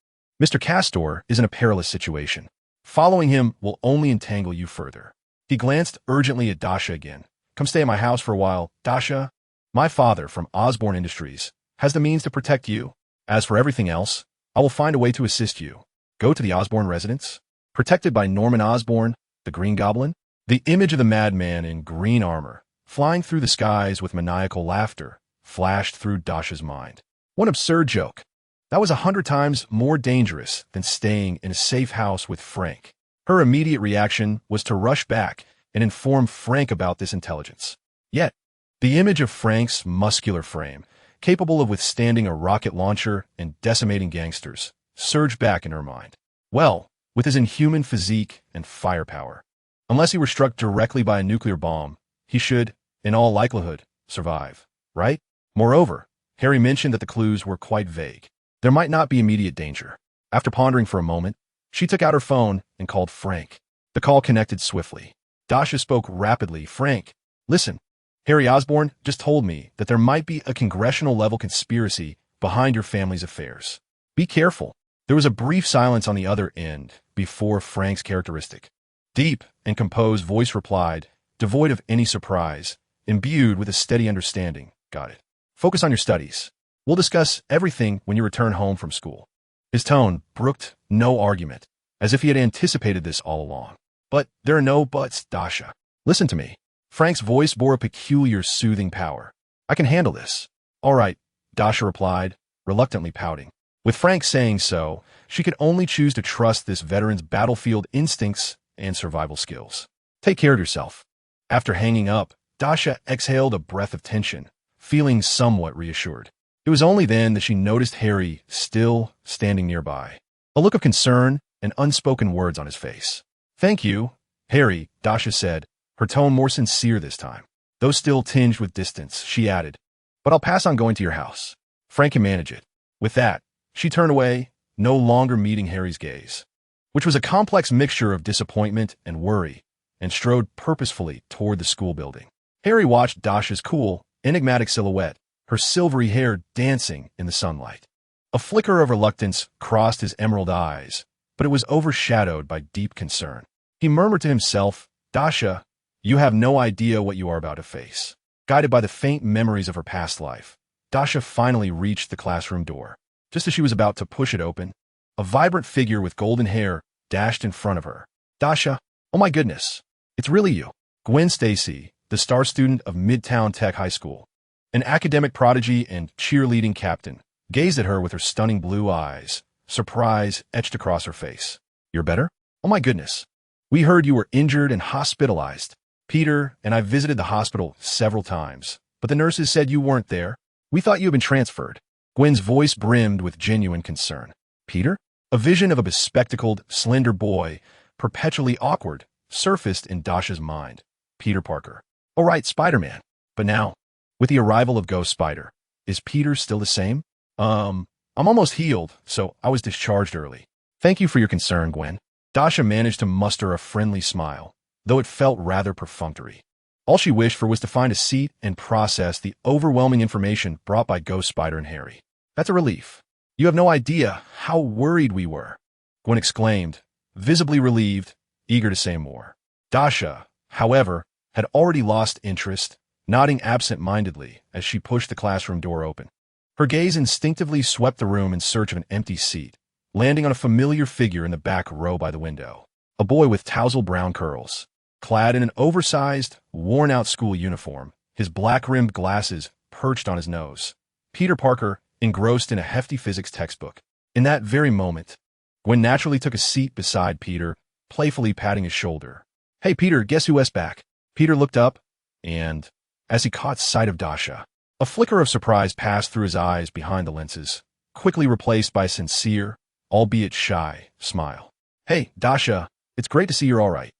Mr. Castor is in a perilous situation. Following him will only entangle you further." He glanced urgently at Dasha again. "Come stay at my house for a while, Dasha. My father from Osborn Industries has the means to protect you. As for everything else, I will find a way to assist you. Go to the Osborn residence, protected by Norman Osborn, the Green Goblin." The image of the madman in green armor, flying through the skies with maniacal laughter, flashed through Dasha's mind. What an absurd joke. That was 100 times more dangerous than staying in a safe house with Frank. Her immediate reaction was to rush back and inform Frank about this intelligence. Yet, the image of Frank's muscular frame, capable of withstanding a rocket launcher and decimating gangsters, surged back in her mind. Well, with his inhuman physique and firepower, unless he were struck directly by a nuclear bomb, he should, in all likelihood, survive, right? Moreover, Harry mentioned that the clues were quite vague. There might not be immediate danger. After pondering for a moment, she took out her phone and called Frank. The call connected swiftly. Dasha spoke rapidly. "Frank, listen. Harry Osborn just told me that there might be a congressional-level conspiracy behind your family's affairs. Be careful." There was a brief silence on the other end before Frank's characteristic, deep and composed voice replied, devoid of any surprise, imbued with a steady understanding. "Got it. Focus on your studies. We'll discuss everything when you return home from school." His tone brooked no argument, as if he had anticipated this all along. "But there are no buts, Dasha. Listen to me." Frank's voice bore a peculiar soothing power. "I can handle this." "All right," Dasha replied, reluctantly pouting. With Frank saying so, she could only choose to trust this veteran's battlefield instincts and survival skills. "Take care of yourself." After hanging up, Dasha exhaled a breath of tension, feeling somewhat reassured. It was only then that she noticed Harry still standing nearby, a look of concern and unspoken words on his face. "Thank you, Harry," Dasha said, her tone more sincere this time. Though still tinged with distance, she added, "But I'll pass on going to your house. Frank can manage it." With that, she turned away, no longer meeting Harry's gaze, which was a complex mixture of disappointment and worry, and strode purposefully toward the school building. Harry watched Dasha's cool, enigmatic silhouette, her silvery hair dancing in the sunlight. A flicker of reluctance crossed his emerald eyes, but it was overshadowed by deep concern. He murmured to himself, "Dasha, you have no idea what you are about to face." Guided by the faint memories of her past life, Dasha finally reached the classroom door. Just as she was about to push it open, a vibrant figure with golden hair dashed in front of her. "Dasha, oh my goodness, it's really you." Gwen Stacy, the star student of Midtown Tech High School, an academic prodigy and cheerleading captain, gazed at her with her stunning blue eyes, surprise etched across her face. "You're better? Oh my goodness. We heard you were injured and hospitalized. Peter and I visited the hospital several times, but the nurses said you weren't there. We thought you had been transferred." Gwen's voice brimmed with genuine concern. "Peter?" A vision of a bespectacled, slender boy, perpetually awkward, surfaced in Dasha's mind. Peter Parker. "All right, Spider-Man. But now, with the arrival of Ghost-Spider, is Peter still the same?" I'm almost healed, so I was discharged early." "Thank you for your concern, Gwen." Dasha managed to muster a friendly smile, though it felt rather perfunctory. All she wished for was to find a seat and process the overwhelming information brought by Ghost-Spider and Harry. "That's a relief. You have no idea how worried we were," Gwen exclaimed, visibly relieved, eager to say more. Dasha, however, had already lost interest, nodding absent-mindedly as she pushed the classroom door open. Her gaze instinctively swept the room in search of an empty seat, landing on a familiar figure in the back row by the window. A boy with tousled brown curls, clad in an oversized, worn-out school uniform, his black-rimmed glasses perched on his nose. Peter Parker, engrossed in a hefty physics textbook. In that very moment, Gwen naturally took a seat beside Peter, playfully patting his shoulder. "Hey, Peter, guess who's back?" Peter looked up, and, as he caught sight of Dasha, a flicker of surprise passed through his eyes behind the lenses, quickly replaced by a sincere, albeit shy, smile. "Hey, Dasha, it's great to see you're all right."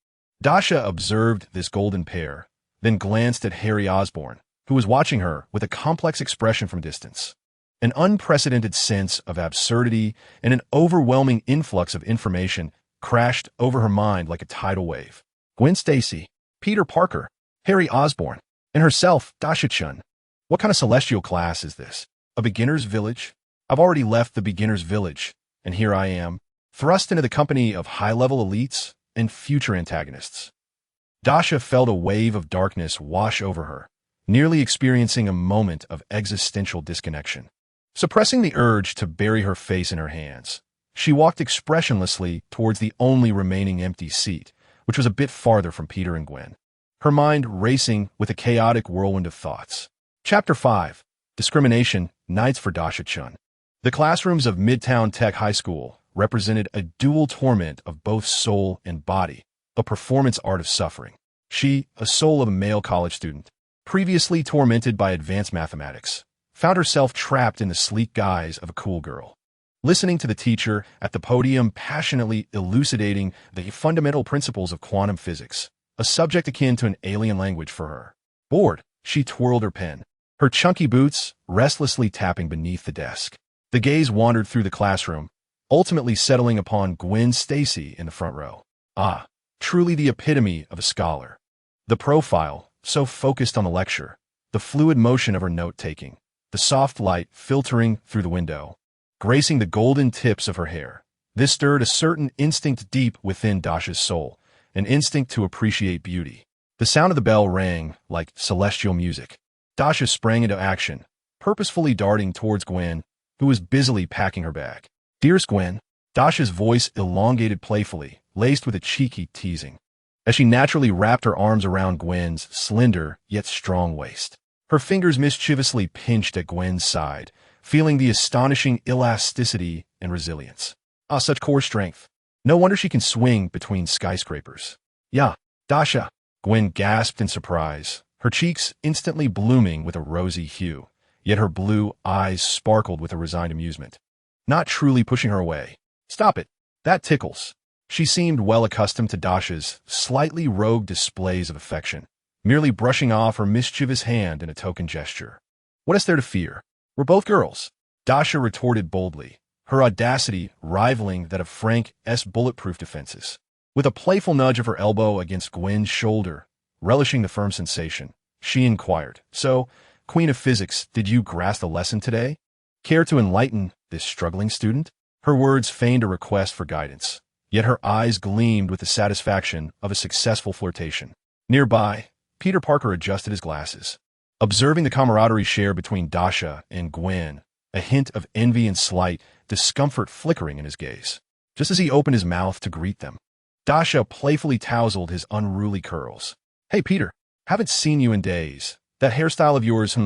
Dasha observed this golden pair, then glanced at Harry Osborn, who was watching her with a complex expression from distance. An unprecedented sense of absurdity and an overwhelming influx of information crashed over her mind like a tidal wave. Gwen Stacy, Peter Parker, Harry Osborn, and herself, Dasha Chen. What kind of celestial class is this? A beginner's village? I've already left the beginner's village, and here I am, thrust into the company of high-level elites and future antagonists. Dasha felt a wave of darkness wash over her, nearly experiencing a moment of existential disconnection. Suppressing the urge to bury her face in her hands, she walked expressionlessly towards the only remaining empty seat, which was a bit farther from Peter and Gwen, her mind racing with a chaotic whirlwind of thoughts. Chapter 5. Discrimination, Nights for Dasha Chen. The classrooms of Midtown Tech High School represented a dual torment of both soul and body, a performance art of suffering. She, a soul of a male college student, previously tormented by advanced mathematics, found herself trapped in the sleek guise of a cool girl. Listening to the teacher at the podium passionately elucidating the fundamental principles of quantum physics, a subject akin to an alien language for her. Bored, she twirled her pen, her chunky boots restlessly tapping beneath the desk. The gaze wandered through the classroom, ultimately settling upon Gwen Stacy in the front row. Ah, truly the epitome of a scholar. The profile, so focused on the lecture, the fluid motion of her note-taking, the soft light filtering through the window, gracing the golden tips of her hair. This stirred a certain instinct deep within Dasha's soul, an instinct to appreciate beauty. The sound of the bell rang like celestial music. Dasha sprang into action, purposefully darting towards Gwen, who was busily packing her bag. "Dearest Gwen," Dasha's voice elongated playfully, laced with a cheeky teasing, as she naturally wrapped her arms around Gwen's slender yet strong waist. Her fingers mischievously pinched at Gwen's side, feeling the astonishing elasticity and resilience. Ah, such core strength. No wonder she can swing between skyscrapers. "Yeah, Dasha," Gwen gasped in surprise, her cheeks instantly blooming with a rosy hue, yet her blue eyes sparkled with a resigned amusement. Not truly pushing her away. "Stop it. That tickles." She seemed well accustomed to Dasha's slightly rogue displays of affection, merely brushing off her mischievous hand in a token gesture. "What is there to fear? We're both girls," Dasha retorted boldly, her audacity rivaling that of Frank's bulletproof defenses. With a playful nudge of her elbow against Gwen's shoulder, relishing the firm sensation, she inquired, "So, Queen of Physics, did you grasp a lesson today? Care to enlighten this struggling student?" Her words feigned a request for guidance, yet her eyes gleamed with the satisfaction of a successful flirtation. Nearby, Peter Parker adjusted his glasses, observing the camaraderie shared between Dasha and Gwen, a hint of envy and slight discomfort flickering in his gaze. Just as he opened his mouth to greet them, Dasha playfully tousled his unruly curls. "Hey, Peter, haven't seen you in days. That hairstyle of yours,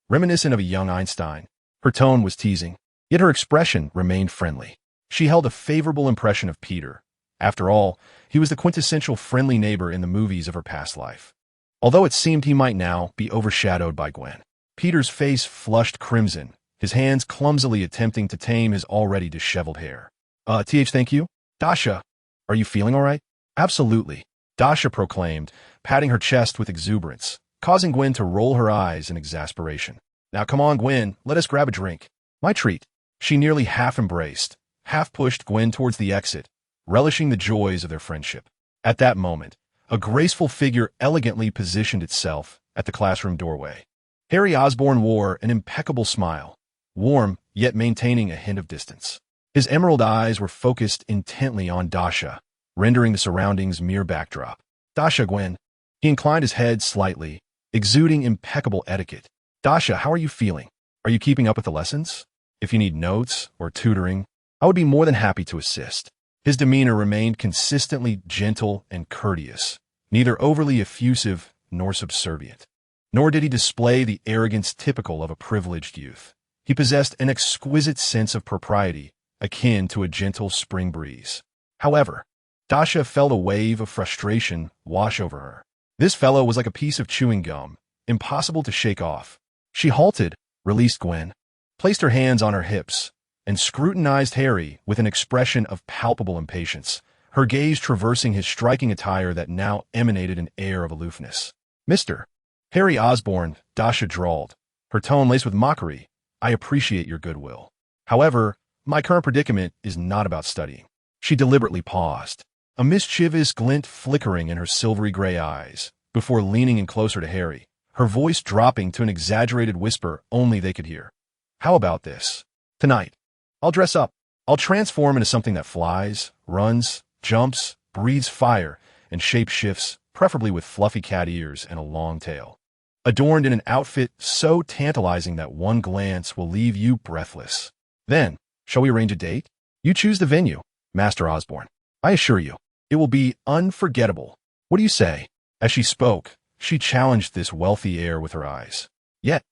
reminiscent of a young Einstein." Her tone was teasing, yet her expression remained friendly. She held a favorable impression of Peter. After all, he was the quintessential friendly neighbor in the movies of her past life. Although it seemed he might now be overshadowed by Gwen. Peter's face flushed crimson, his hands clumsily attempting to tame his already disheveled hair. Thank you? Dasha, are you feeling all right?" "Absolutely," Dasha proclaimed, patting her chest with exuberance, causing Gwen to roll her eyes in exasperation. "Now come on, Gwen, let us grab a drink." "My treat." She nearly half embraced, half pushed Gwen towards the exit, relishing the joys of their friendship. At that moment, a graceful figure elegantly positioned itself at the classroom doorway. Harry Osborn wore an impeccable smile, warm yet maintaining a hint of distance. His emerald eyes were focused intently on Dasha, rendering the surroundings mere backdrop. "Dasha, Gwen." He inclined his head slightly, exuding impeccable etiquette. "Dasha, how are you feeling? Are you keeping up with the lessons? If you need notes or tutoring, I would be more than happy to assist." His demeanor remained consistently gentle and courteous, neither overly effusive nor subservient. Nor did he display the arrogance typical of a privileged youth. He possessed an exquisite sense of propriety, akin to a gentle spring breeze. However, Dasha felt a wave of frustration wash over her. This fellow was like a piece of chewing gum, impossible to shake off. She halted, released Gwen, placed her hands on her hips, and scrutinized Harry with an expression of palpable impatience, her gaze traversing his striking attire that now emanated an air of aloofness. "Mr. Harry Osborn," Dasha drawled, her tone laced with mockery, "I appreciate your goodwill. However, my current predicament is not about studying." She deliberately paused, a mischievous glint flickering in her silvery gray eyes, before leaning in closer to Harry, her voice dropping to an exaggerated whisper only they could hear. "How about this? Tonight, I'll dress up. I'll transform into something that flies, runs, jumps, breathes fire, and shape-shifts, preferably with fluffy cat ears and a long tail. Adorned in an outfit so tantalizing that one glance will leave you breathless. Then, shall we arrange a date? You choose the venue, Master Osborn. I assure you, it will be unforgettable. What do you say?" As she spoke, she challenged this wealthy air with her eyes. Yet,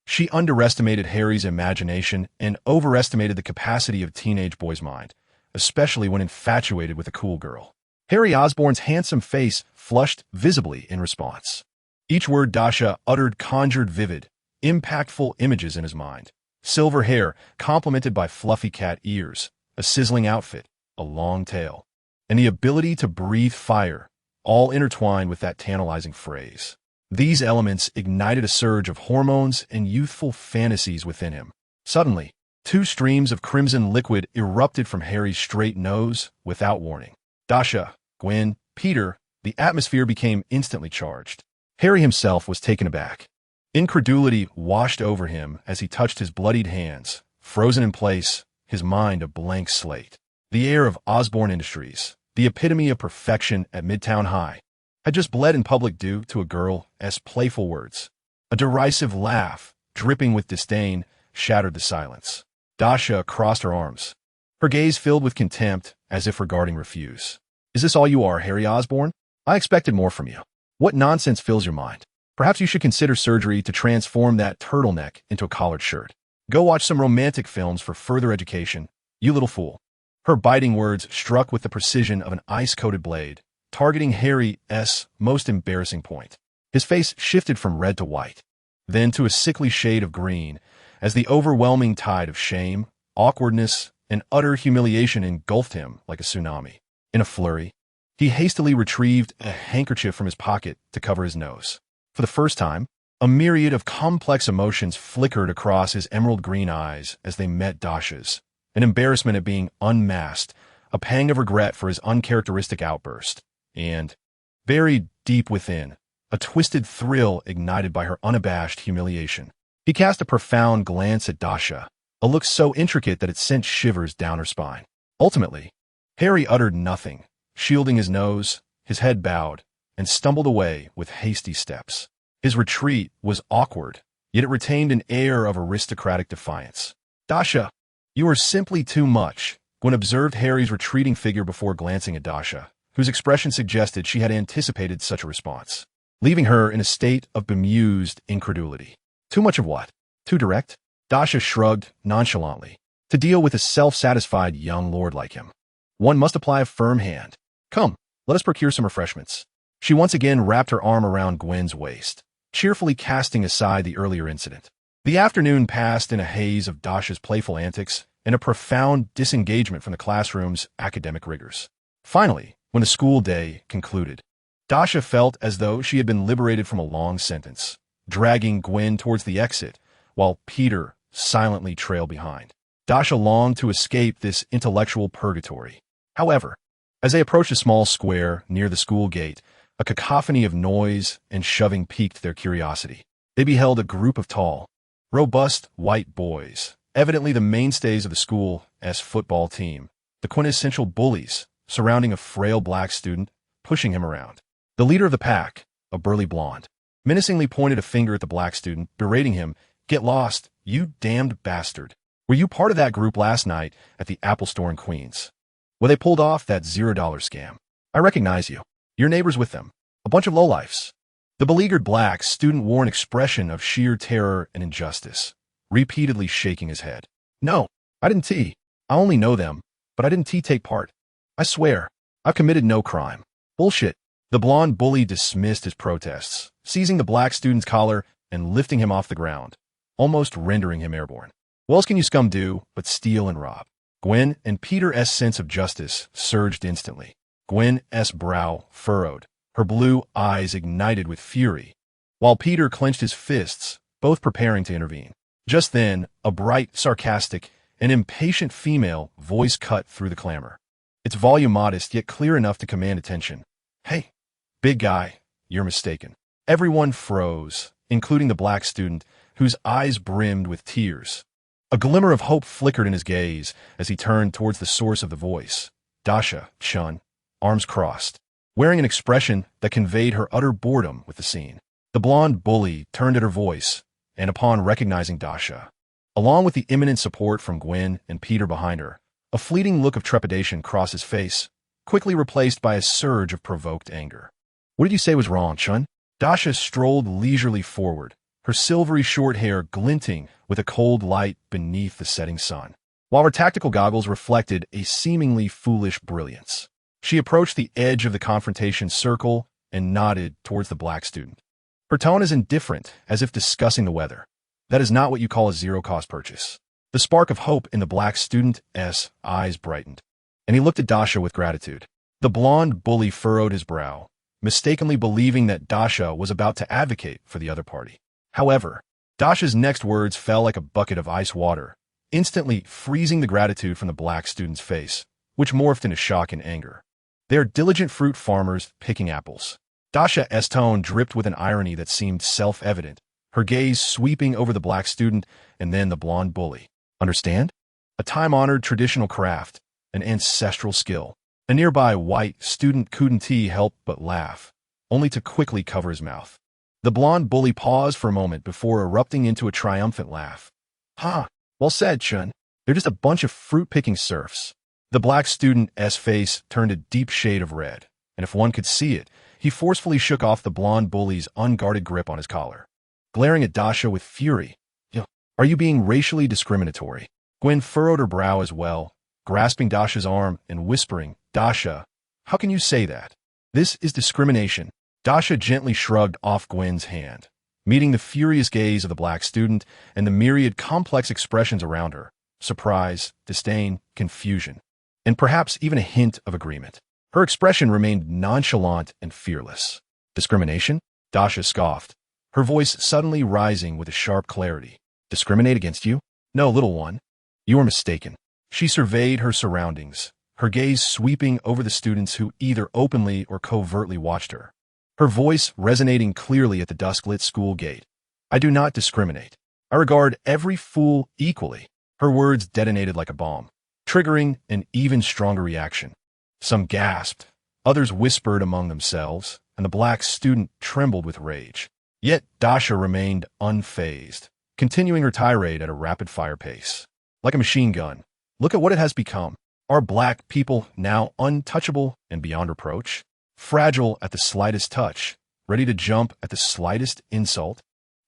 she underestimated Harry's imagination and overestimated the capacity of a teenage boy's mind, especially when infatuated with a cool girl. Harry Osborn's handsome face flushed visibly in response. Each word Dasha uttered conjured vivid, impactful images in his mind. Silver hair, complemented by fluffy cat ears, a sizzling outfit, a long tail, and the ability to breathe fire, all intertwined with that tantalizing phrase. These elements ignited a surge of hormones and youthful fantasies within him. Suddenly, 2 streams of crimson liquid erupted from Harry's straight nose without warning. Dasha, Gwen, Peter, the atmosphere became instantly charged. Harry himself was taken aback. Incredulity washed over him as he touched his bloodied hands, frozen in place, his mind a blank slate. The air of Osborn Industries, the epitome of perfection at Midtown High, had just bled in public due to a girl's playful words. A derisive laugh, dripping with disdain, shattered the silence. Dasha crossed her arms, her gaze filled with contempt as if regarding refuse. "Is this all you are, Harry Osborn? I expected more from you. What nonsense fills your mind? Perhaps you should consider surgery to transform that turtleneck into a collared shirt. Go watch some romantic films for further education, you little fool." Her biting words struck with the precision of an ice-coated blade, targeting Harry's most embarrassing point. His face shifted from red to white, then to a sickly shade of green, as the overwhelming tide of shame, awkwardness, and utter humiliation engulfed him like a tsunami. In a flurry, he hastily retrieved a handkerchief from his pocket to cover his nose. For the first time, a myriad of complex emotions flickered across his emerald green eyes as they met Dasha's. An embarrassment at being unmasked, a pang of regret for his uncharacteristic outburst, and, buried deep within, a twisted thrill ignited by her unabashed humiliation. He cast a profound glance at Dasha, a look so intricate that it sent shivers down her spine. Ultimately, Harry uttered nothing, shielding his nose, his head bowed, and stumbled away with hasty steps. His retreat was awkward, yet it retained an air of aristocratic defiance. "Dasha, you are simply too much," Gwen observed Harry's retreating figure before glancing at Dasha, whose expression suggested she had anticipated such a response, leaving her in a state of bemused incredulity. "Too much of what? Too direct?" Dasha shrugged nonchalantly. To deal with a self-satisfied young lord like him, one must apply a firm hand. "Come, let us procure some refreshments." She once again wrapped her arm around Gwen's waist, cheerfully casting aside the earlier incident. The afternoon passed in a haze of Dasha's playful antics and a profound disengagement from the classroom's academic rigors. Finally, when the school day concluded, Dasha felt as though she had been liberated from a long sentence, dragging Gwen towards the exit, while Peter silently trailed behind. Dasha longed to escape this intellectual purgatory. However, as they approached a small square near the school gate, a cacophony of noise and shoving piqued their curiosity. They beheld a group of tall, robust white boys, evidently the mainstays of the school's football team, the quintessential bullies, surrounding a frail black student, pushing him around. The leader of the pack, a burly blonde, menacingly pointed a finger at the black student, berating him, "Get lost, you damned bastard. Were you part of that group last night at the Apple Store in Queens? Well, they pulled off that $0 scam. I recognize you. Your neighbors with them. A bunch of lowlifes." The beleaguered black student wore an expression of sheer terror and injustice, repeatedly shaking his head. "No, I didn't I only know them, but I didn't take part. I swear, I've committed no crime." "Bullshit." The blonde bully dismissed his protests, seizing the black student's collar and lifting him off the ground, almost rendering him airborne. "What else can you scum do but steal and rob?" Gwen and Peter's sense of justice surged instantly. Gwen's brow furrowed, her blue eyes ignited with fury, while Peter clenched his fists, both preparing to intervene. Just then, a bright, sarcastic, and impatient female voice cut through the clamor. Its volume modest, yet clear enough to command attention. "Hey, big guy, you're mistaken." Everyone froze, including the black student, whose eyes brimmed with tears. A glimmer of hope flickered in his gaze as he turned towards the source of the voice, Dasha Chen, arms crossed, wearing an expression that conveyed her utter boredom with the scene. The blonde bully turned at her voice, and upon recognizing Dasha, along with the imminent support from Gwen and Peter behind her, a fleeting look of trepidation crossed his face, quickly replaced by a surge of provoked anger. "What did you say was wrong, Chun?" Dasha strolled leisurely forward, her silvery short hair glinting with a cold light beneath the setting sun, while her tactical goggles reflected a seemingly foolish brilliance. She approached the edge of the confrontation circle and nodded towards the black student. Her tone is indifferent, as if discussing the weather. That is not what you call a zero-cost purchase. The spark of hope in the black student's eyes brightened, and he looked at Dasha with gratitude. The blonde bully furrowed his brow, mistakenly believing that Dasha was about to advocate for the other party. However, Dasha's next words fell like a bucket of ice water, instantly freezing the gratitude from the black student's face, which morphed into shock and anger. "They are diligent fruit farmers picking apples." Dasha's tone dripped with an irony that seemed self-evident, her gaze sweeping over the black student and then the blonde bully. "Understand? A time-honored traditional craft, an ancestral skill." A nearby white student couldn't help but laugh, only to quickly cover his mouth. The blonde bully paused for a moment before erupting into a triumphant laugh. "Ha! Well said, Chun. They're just a bunch of fruit-picking serfs." The black student's face turned a deep shade of red, and if one could see it, he forcefully shook off the blonde bully's unguarded grip on his collar. Glaring at Dasha with fury, "Are you being racially discriminatory?" Gwen furrowed her brow as well, grasping Dasha's arm and whispering, "Dasha, how can you say that? This is discrimination." Dasha gently shrugged off Gwen's hand, meeting the furious gaze of the black student and the myriad complex expressions around her: surprise, disdain, confusion, and perhaps even a hint of agreement. Her expression remained nonchalant and fearless. "Discrimination?" Dasha scoffed, her voice suddenly rising with a sharp clarity. "Discriminate against you? No, little one. You are mistaken." She surveyed her surroundings, her gaze sweeping over the students who either openly or covertly watched her, her voice resonating clearly at the dusk-lit school gate. "I do not discriminate. I regard every fool equally." Her words detonated like a bomb, triggering an even stronger reaction. Some gasped, others whispered among themselves, and the black student trembled with rage. Yet Dasha remained unfazed, continuing her tirade at a rapid-fire pace. Like a machine gun, look at what it has become. Are black people now untouchable and beyond reproach? Fragile at the slightest touch, ready to jump at the slightest insult?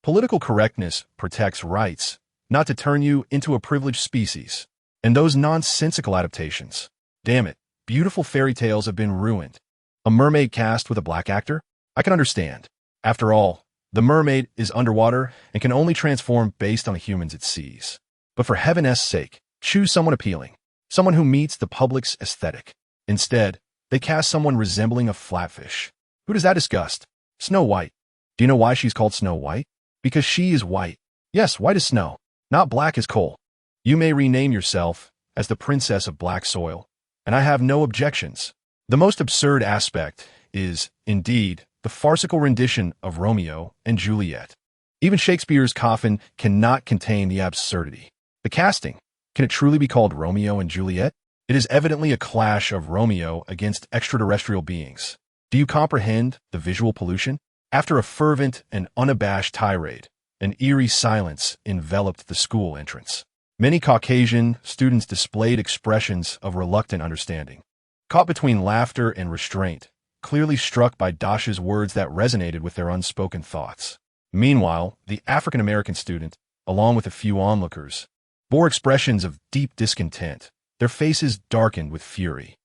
Political correctness protects rights, not to turn you into a privileged species. And those nonsensical adaptations. Damn it, beautiful fairy tales have been ruined. A mermaid cast with a black actor? I can understand. After all, the mermaid is underwater and can only transform based on the humans it sees. But for heaven's sake, choose someone appealing, someone who meets the public's aesthetic. Instead, they cast someone resembling a flatfish. Who does that disgust? Snow White. Do you know why she's called Snow White? Because she is white. Yes, white as snow, not black as coal. You may rename yourself as the Princess of Black Soil, and I have no objections. The most absurd aspect is, indeed, the farcical rendition of Romeo and Juliet. Even Shakespeare's coffin cannot contain the absurdity. The casting, can it truly be called Romeo and Juliet? It is evidently a clash of Romeo against extraterrestrial beings. Do you comprehend the visual pollution? After a fervent and unabashed tirade, an eerie silence enveloped the school entrance. Many Caucasian students displayed expressions of reluctant understanding, caught between laughter and restraint, clearly struck by Dasha's words that resonated with their unspoken thoughts. Meanwhile, the African-American student, along with a few onlookers, bore expressions of deep discontent, their faces darkened with fury.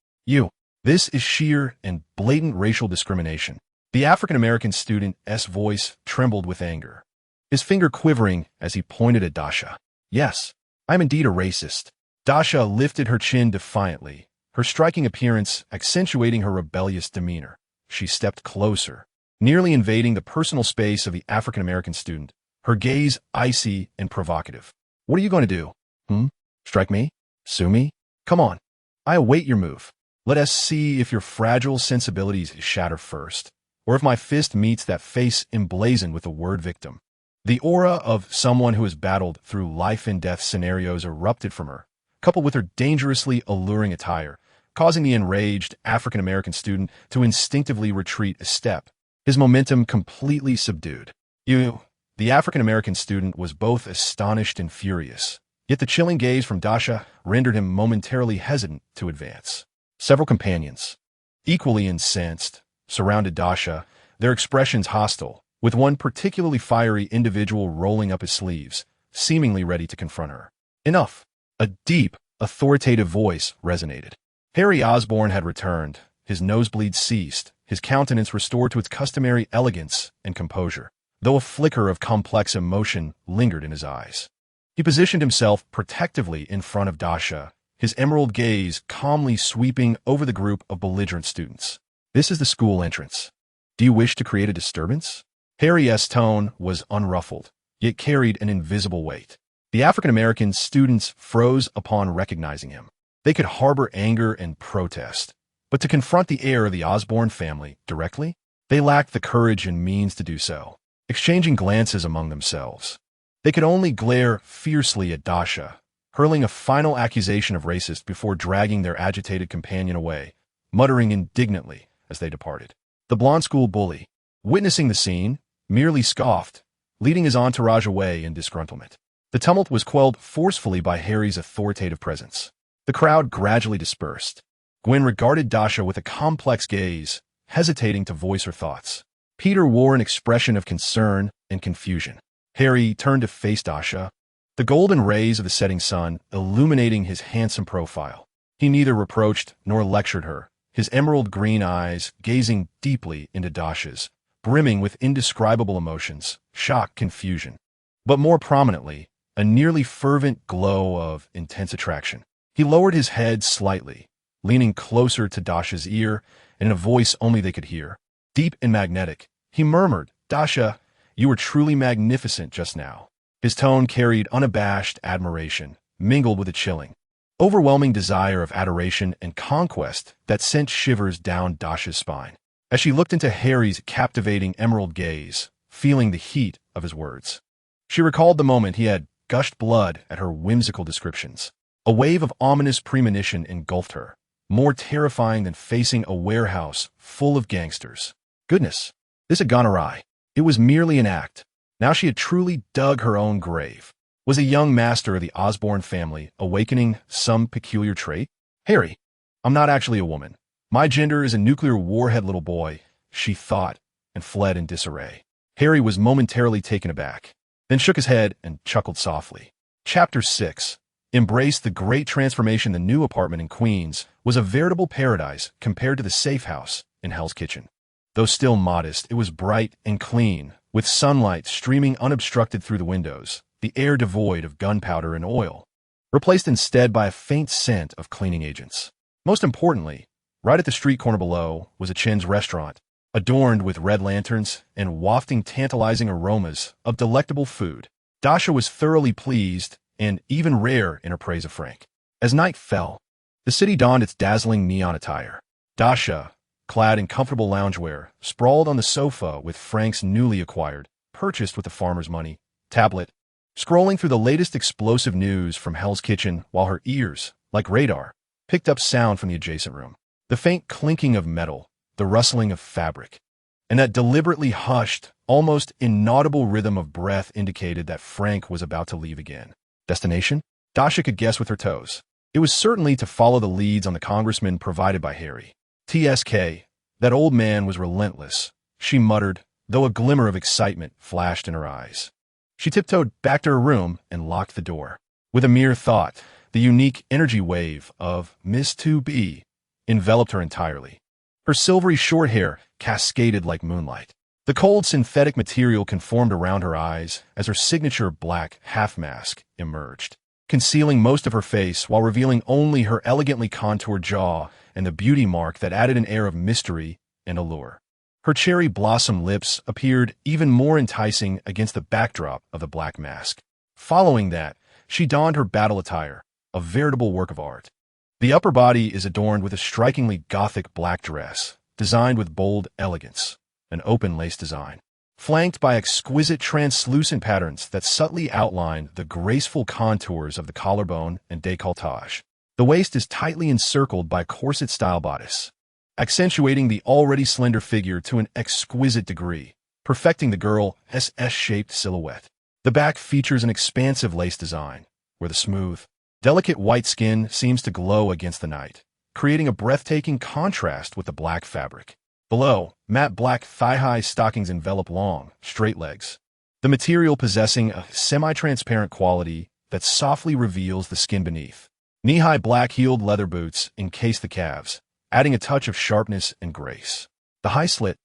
This is sheer and blatant racial discrimination. The African-American student's voice trembled with anger, his finger quivering as he pointed at Dasha. "Yes, I am indeed a racist." Dasha lifted her chin defiantly, her her striking appearance accentuating her rebellious demeanor. She stepped closer, nearly invading the personal space of the African-American student, her gaze icy and provocative. "What are you going to do? Strike me? Sue me? Come on. I await your move. Let us see if your fragile sensibilities shatter first, or if my fist meets that face emblazoned with the word victim." The aura of someone who has battled through life-and-death scenarios erupted from her, coupled with her dangerously alluring attire, causing the enraged African-American student to instinctively retreat a step, his momentum completely subdued. The African-American student was both astonished and furious, yet the chilling gaze from Dasha rendered him momentarily hesitant to advance. Several companions, equally incensed, surrounded Dasha, their expressions hostile, with one particularly fiery individual rolling up his sleeves, seemingly ready to confront her. "Enough!" A deep, authoritative voice resonated. Harry Osborn had returned, his nosebleed ceased, his countenance restored to its customary elegance and composure, though a flicker of complex emotion lingered in his eyes. He positioned himself protectively in front of Dasha, his emerald gaze calmly sweeping over the group of belligerent students. "This is the school entrance. Do you wish to create a disturbance?" Harry's tone was unruffled, yet carried an invisible weight. The African-American students froze upon recognizing him. They could harbor anger and protest, but to confront the heir of the Osborn family directly, they lacked the courage and means to do so. Exchanging glances among themselves, they could only glare fiercely at Dasha, hurling a final accusation of racist before dragging their agitated companion away, muttering indignantly as they departed. The blonde school bully, witnessing the scene, merely scoffed, leading his entourage away in disgruntlement. The tumult was quelled forcefully by Harry's authoritative presence. The crowd gradually dispersed. Gwen regarded Dasha with a complex gaze, hesitating to voice her thoughts. Peter wore an expression of concern and confusion. Harry turned to face Dasha, the golden rays of the setting sun illuminating his handsome profile. He neither reproached nor lectured her, his emerald green eyes gazing deeply into Dasha's, brimming with indescribable emotions, shock, confusion, but more prominently, a nearly fervent glow of intense attraction. He lowered his head slightly, leaning closer to Dasha's ear, and in a voice only they could hear, deep and magnetic, he murmured, "Dasha, you were truly magnificent just now." His tone carried unabashed admiration, mingled with a chilling, overwhelming desire of adoration and conquest that sent shivers down Dasha's spine. As she looked into Harry's captivating emerald gaze, feeling the heat of his words, she recalled the moment he had gushed blood at her whimsical descriptions. A wave of ominous premonition engulfed her, more terrifying than facing a warehouse full of gangsters. Goodness, this had gone awry. It was merely an act. Now she had truly dug her own grave. Was a young master of the Osborn family awakening some peculiar trait? "Harry, I'm not actually a woman. My gender is a nuclear warhead little boy," she thought, and fled in disarray. Harry was momentarily taken aback, then shook his head and chuckled softly. Chapter 6 embraced the great transformation. The new apartment in Queens was a veritable paradise compared to the safe house in Hell's Kitchen. Though still modest, it was bright and clean, with sunlight streaming unobstructed through the windows, the air devoid of gunpowder and oil, replaced instead by a faint scent of cleaning agents. Most importantly, right at the street corner below was a Chen's restaurant, adorned with red lanterns and wafting tantalizing aromas of delectable food. Dasha was thoroughly pleased and even rare in her praise of Frank. As night fell, the city donned its dazzling neon attire. Dasha, clad in comfortable loungewear, sprawled on the sofa with Frank's newly acquired, purchased with the farmer's money, tablet, scrolling through the latest explosive news from Hell's Kitchen while her ears, like radar, picked up sound from the adjacent room. The faint clinking of metal, the rustling of fabric, and that deliberately hushed, almost inaudible rhythm of breath indicated that Frank was about to leave again. Destination? Dasha could guess with her toes. It was certainly to follow the leads on the congressman provided by Harry. TSK, that old man was relentless, she muttered, though a glimmer of excitement flashed in her eyes. She tiptoed back to her room and locked the door. With a mere thought, the unique energy wave of Miss 2B enveloped her entirely. Her silvery short hair cascaded like moonlight. The cold synthetic material conformed around her eyes as her signature black half-mask emerged. concealing most of her face while revealing only her elegantly contoured jaw and the beauty mark that added an air of mystery and allure. Her cherry blossom lips appeared even more enticing against the backdrop of the black mask. Following that, she donned her battle attire, a veritable work of art. The upper body is adorned with a strikingly gothic black dress, designed with bold elegance, an open lace design, flanked by exquisite translucent patterns that subtly outline the graceful contours of the collarbone and décolletage. The waist is tightly encircled by a corset-style bodice, accentuating the already slender figure to an exquisite degree, perfecting the girl's S-shaped silhouette. The back features an expansive lace design, where the smooth, delicate white skin seems to glow against the night, creating a breathtaking contrast with the black fabric. Below, matte black thigh-high stockings envelop long, straight legs, the material possessing a semi-transparent quality that softly reveals the skin beneath. Knee-high black-heeled leather boots encase the calves, adding a touch of sharpness and grace. The high-slit,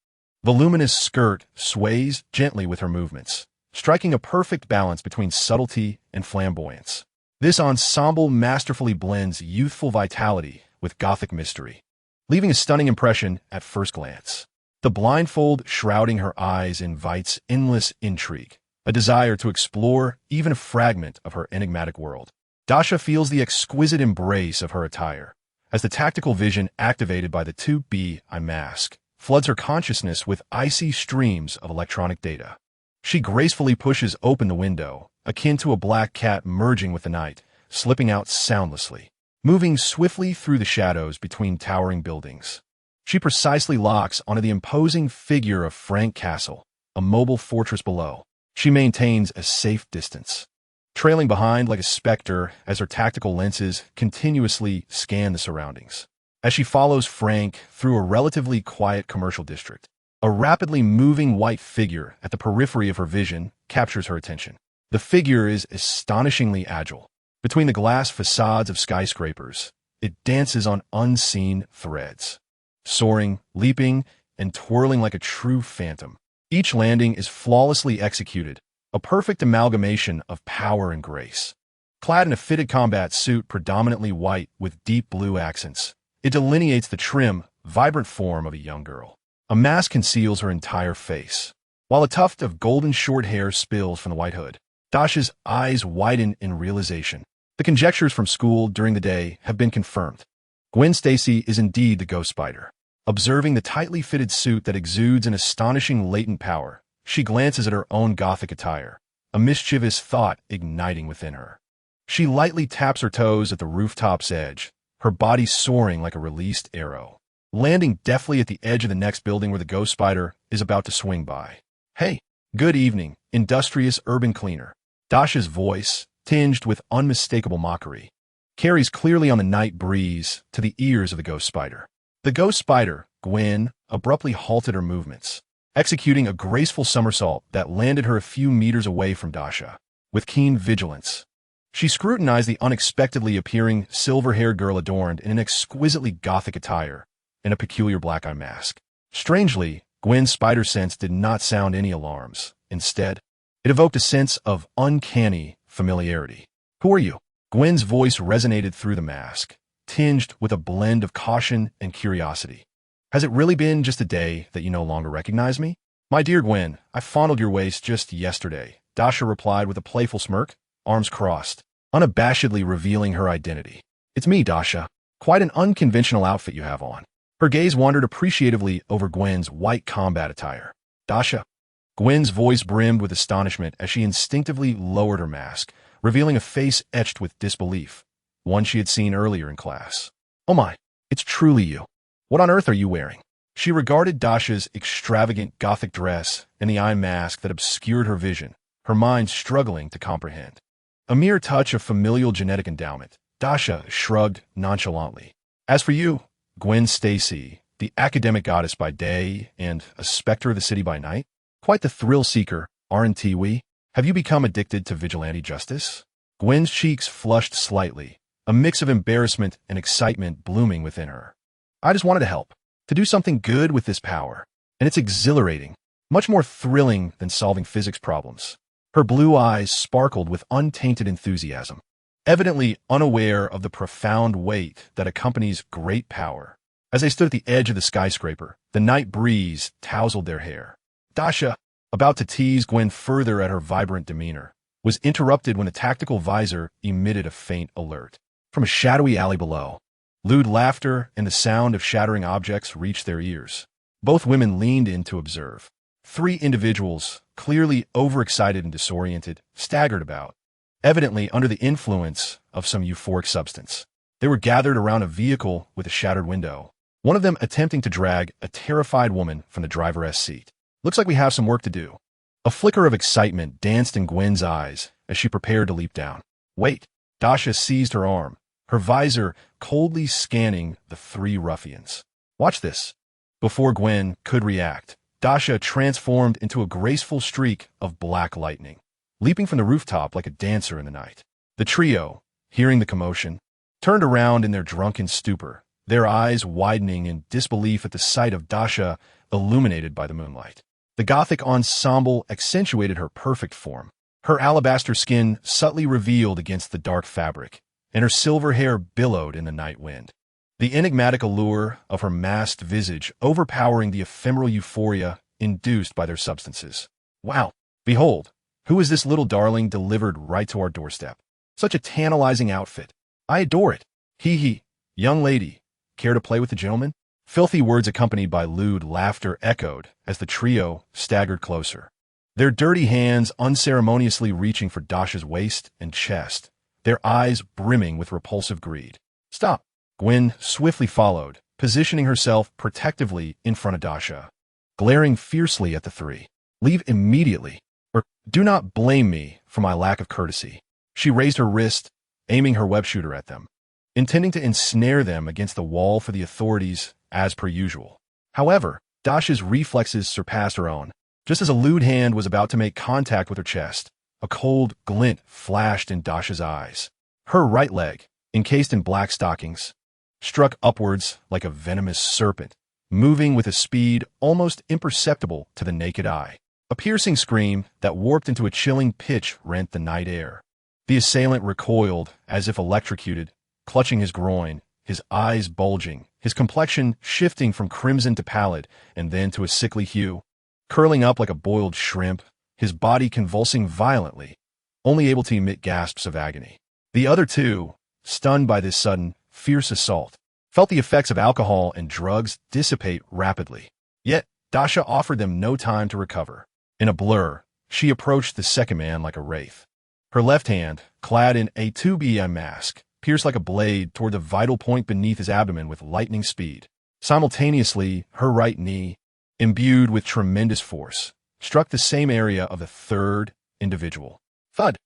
voluminous skirt sways gently with her movements, striking a perfect balance between subtlety and flamboyance. This ensemble masterfully blends youthful vitality with gothic mystery, leaving a stunning impression at first glance. The blindfold shrouding her eyes invites endless intrigue, a desire to explore even a fragment of her enigmatic world. Dasha feels the exquisite embrace of her attire, as the tactical vision activated by the 2B eye mask floods her consciousness with icy streams of electronic data. She gracefully pushes open the window, akin to a black cat merging with the night, slipping out soundlessly, moving swiftly through the shadows between towering buildings. She precisely locks onto the imposing figure of Frank Castle, a mobile fortress below. She maintains a safe distance, trailing behind like a specter as her tactical lenses continuously scan the surroundings. As she follows Frank through a relatively quiet commercial district, a rapidly moving white figure at the periphery of her vision captures her attention. The figure is astonishingly agile. Between the glass facades of skyscrapers, it dances on unseen threads, soaring, leaping, and twirling like a true phantom. Each landing is flawlessly executed, a perfect amalgamation of power and grace. Clad in a fitted combat suit predominantly white with deep blue accents, it delineates the trim, vibrant form of a young girl. A mask conceals her entire face, while a tuft of golden short hair spills from the white hood. Dasha's eyes widen in realization. The conjectures from school during the day have been confirmed. Gwen Stacy is indeed the Ghost-Spider. Observing the tightly fitted suit that exudes an astonishing latent power, she glances at her own gothic attire, a mischievous thought igniting within her. She lightly taps her toes at the rooftop's edge, her body soaring like a released arrow, landing deftly at the edge of the next building where the Ghost-Spider is about to swing by. "Hey, good evening, industrious urban cleaner." Dasha's voice, tinged with unmistakable mockery, carries clearly on the night breeze to the ears of the Ghost-Spider. The Ghost-Spider, Gwen, abruptly halted her movements, executing a graceful somersault that landed her a few meters away from Dasha. With keen vigilance, she scrutinized the unexpectedly appearing silver-haired girl adorned in an exquisitely gothic attire and a peculiar black eye mask. Strangely, Gwen's spider sense did not sound any alarms. Instead, it evoked a sense of uncanny familiarity. "Who are you?" Gwen's voice resonated through the mask, tinged with a blend of caution and curiosity. "Has it really been just a day that you no longer recognize me?" "My dear Gwen, I fondled your waist just yesterday," Dasha replied with a playful smirk, arms crossed, unabashedly revealing her identity. "It's me, Dasha. Quite an unconventional outfit you have on." Her gaze wandered appreciatively over Gwen's white combat attire. "Dasha?" Gwen's voice brimmed with astonishment as she instinctively lowered her mask, revealing a face etched with disbelief, one she had seen earlier in class. "Oh my, it's truly you. What on earth are you wearing?" She regarded Dasha's extravagant gothic dress and the eye mask that obscured her vision, her mind struggling to comprehend. A mere touch of familial genetic endowment, Dasha shrugged nonchalantly. "As for you, Gwen Stacy, the academic goddess by day and a specter of the city by night, quite the thrill-seeker, aren't we? Have you become addicted to vigilante justice?" Gwen's cheeks flushed slightly, a mix of embarrassment and excitement blooming within her. "I just wanted to help, to do something good with this power, and it's exhilarating, much more thrilling than solving physics problems." Her blue eyes sparkled with untainted enthusiasm. evidently unaware of the profound weight that accompanies great power. As they stood at the edge of the skyscraper, the night breeze tousled their hair. Dasha, about to tease Gwen further at her vibrant demeanor, was interrupted when a tactical visor emitted a faint alert. From a shadowy alley below, lewd laughter and the sound of shattering objects reached their ears. Both women leaned in to observe. 3 individuals, clearly overexcited and disoriented, staggered about, evidently under the influence of some euphoric substance. They were gathered around a vehicle with a shattered window, one of them attempting to drag a terrified woman from the driver's seat. Looks like we have some work to do. A flicker of excitement danced in Gwen's eyes as she prepared to leap down. Wait! Dasha seized her arm, her visor coldly scanning the 3 ruffians. Watch this. Before Gwen could react, Dasha transformed into a graceful streak of black lightning, leaping from the rooftop like a dancer in the night. The trio, hearing the commotion, turned around in their drunken stupor, their eyes widening in disbelief at the sight of Dasha illuminated by the moonlight. The Gothic ensemble accentuated her perfect form. Her alabaster skin subtly revealed against the dark fabric, and her silver hair billowed in the night wind. The enigmatic allure of her masked visage overpowering the ephemeral euphoria induced by their substances. Wow! Behold, who is this little darling delivered right to our doorstep? Such a tantalizing outfit. I adore it. Hee. Young lady, care to play with the gentleman? Filthy words accompanied by lewd laughter echoed as the trio staggered closer, their dirty hands unceremoniously reaching for Dasha's waist and chest, their eyes brimming with repulsive greed. Stop! Gwen swiftly followed, positioning herself protectively in front of Dasha, glaring fiercely at the 3. Leave immediately, or do not blame me for my lack of courtesy. She raised her wrist, aiming her web shooter at them, intending to ensnare them against the wall for the authorities as per usual. However, Dasha's reflexes surpassed her own. Just as a lewd hand was about to make contact with her chest, a cold glint flashed in Dasha's eyes. Her right leg, encased in black stockings, struck upwards like a venomous serpent, moving with a speed almost imperceptible to the naked eye. A piercing scream that warped into a chilling pitch rent the night air. The assailant recoiled as if electrocuted, clutching his groin, his eyes bulging, his complexion shifting from crimson to pallid and then to a sickly hue, curling up like a boiled shrimp, his body convulsing violently, only able to emit gasps of agony. The other 2, stunned by this sudden, fierce assault, felt the effects of alcohol and drugs dissipate rapidly. Yet, Dasha offered them no time to recover. In a blur, she approached the second man like a wraith. Her left hand, clad in a 2BM mask, pierced like a blade toward the vital point beneath his abdomen with lightning speed. Simultaneously, her right knee, imbued with tremendous force, struck the same area of the 3rd individual. Thud!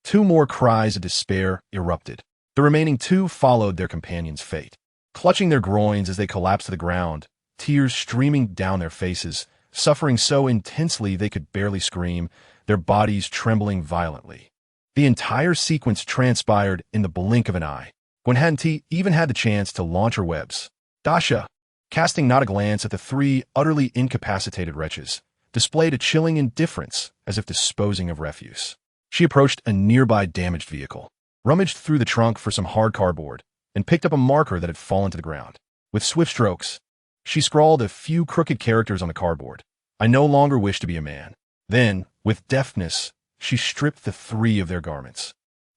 2 more cries of despair erupted. The remaining 2 followed their companion's fate, clutching their groins as they collapsed to the ground, tears streaming down their faces, suffering so intensely they could barely scream, their bodies trembling violently. The entire sequence transpired in the blink of an eye. Gwen hadn't even had the chance to launch her webs. Dasha, casting not a glance at the 3 utterly incapacitated wretches, displayed a chilling indifference as if disposing of refuse. She approached a nearby damaged vehicle, rummaged through the trunk for some hard cardboard, and picked up a marker that had fallen to the ground. With swift strokes, she scrawled a few crooked characters on the cardboard. I no longer wish to be a man. Then, with deftness, she stripped the 3 of their garments,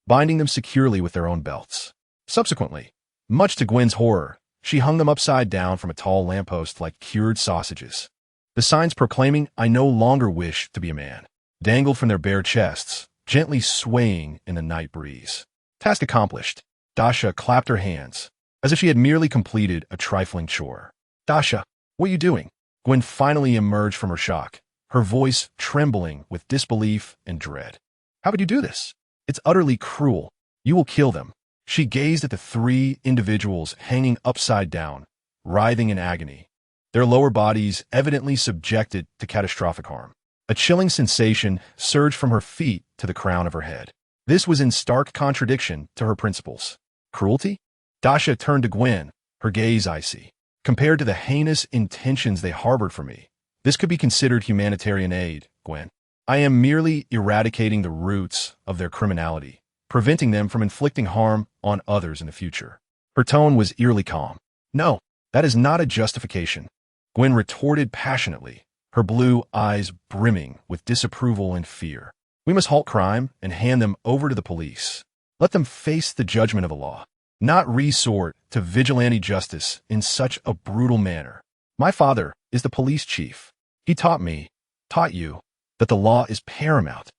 binding them securely with their own belts. Subsequently, much to Gwen's horror, she hung them upside down from a tall lamppost like cured sausages. The signs proclaiming, I no longer wish to be a man, dangled from their bare chests, gently swaying in the night breeze. Task accomplished. Dasha clapped her hands, as if she had merely completed a trifling chore. Dasha, what are you doing? Gwen finally emerged from her shock, her voice trembling with disbelief and dread. How could you do this? It's utterly cruel. You will kill them. She gazed at the 3 individuals hanging upside down, writhing in agony, their lower bodies evidently subjected to catastrophic harm. A chilling sensation surged from her feet to the crown of her head. This was in stark contradiction to her principles. Cruelty? Dasha turned to Gwen, her gaze icy. Compared to the heinous intentions they harbored for me, this could be considered humanitarian aid, Gwen. I am merely eradicating the roots of their criminality, preventing them from inflicting harm on others in the future. Her tone was eerily calm. No, that is not a justification, Gwen retorted passionately, her blue eyes brimming with disapproval and fear. We must halt crime and hand them over to the police. Let them face the judgment of the law, not resort to vigilante justice in such a brutal manner. My father is the police chief. He taught you, that the law is paramount.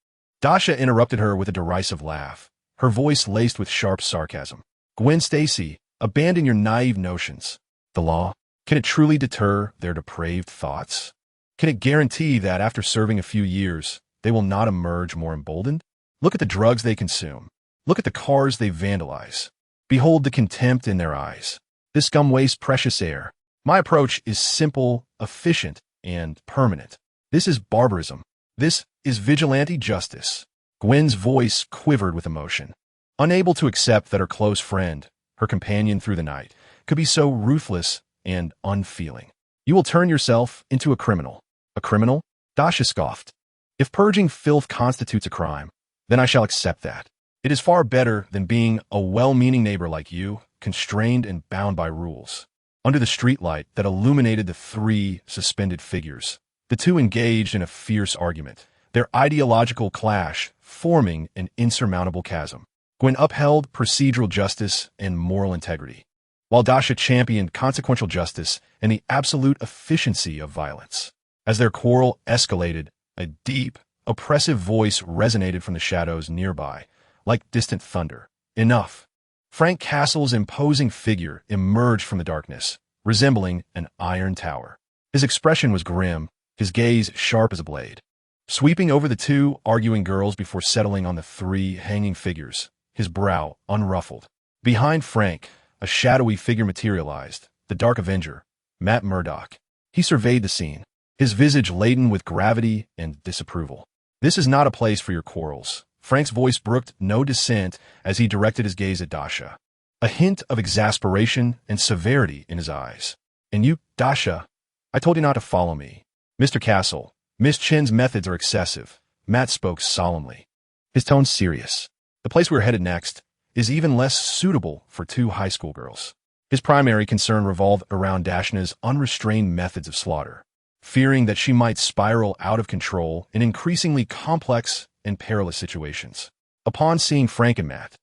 Dasha interrupted her with a derisive laugh, her voice laced with sharp sarcasm. Gwen Stacy, abandon your naive notions. The law, can it truly deter their depraved thoughts? Can it guarantee that after serving a few years, they will not emerge more emboldened? Look at the drugs they consume. Look at the cars they vandalize. Behold the contempt in their eyes. This scum wastes precious air. My approach is simple, efficient, and permanent. This is barbarism. This is vigilante justice. Gwen's voice quivered with emotion. Unable to accept that her close friend, her companion through the night, could be so ruthless and unfeeling. You will turn yourself into a criminal. A criminal? Dasha scoffed. If purging filth constitutes a crime, then I shall accept that. It is far better than being a well-meaning neighbor like you, constrained and bound by rules. Under the streetlight that illuminated the three suspended figures, the two engaged in a fierce argument, their ideological clash forming an insurmountable chasm. Gwen upheld procedural justice and moral integrity, while Dasha championed consequential justice and the absolute efficiency of violence. As their quarrel escalated, a deep, oppressive voice resonated from the shadows nearby, like distant thunder. Enough. Frank Castle's imposing figure emerged from the darkness, resembling an iron tower. His expression was grim, his gaze sharp as a blade. Sweeping over the two arguing girls before settling on the three hanging figures, his brow unruffled. Behind Frank, a shadowy figure materialized, the Dark Avenger, Matt Murdock. He surveyed the scene, his visage laden with gravity and disapproval. This is not a place for your quarrels. Frank's voice brooked no dissent as he directed his gaze at Dasha, a hint of exasperation and severity in his eyes. And you, Dasha, I told you not to follow me. Mr. Castle, Miss Chen's methods are excessive. Matt spoke solemnly, his tone serious. The place we're headed next is even less suitable for two high school girls. His primary concern revolved around Dashna's unrestrained methods of slaughter, fearing that she might spiral out of control in increasingly complex and perilous situations. Upon seeing Frank and Matt,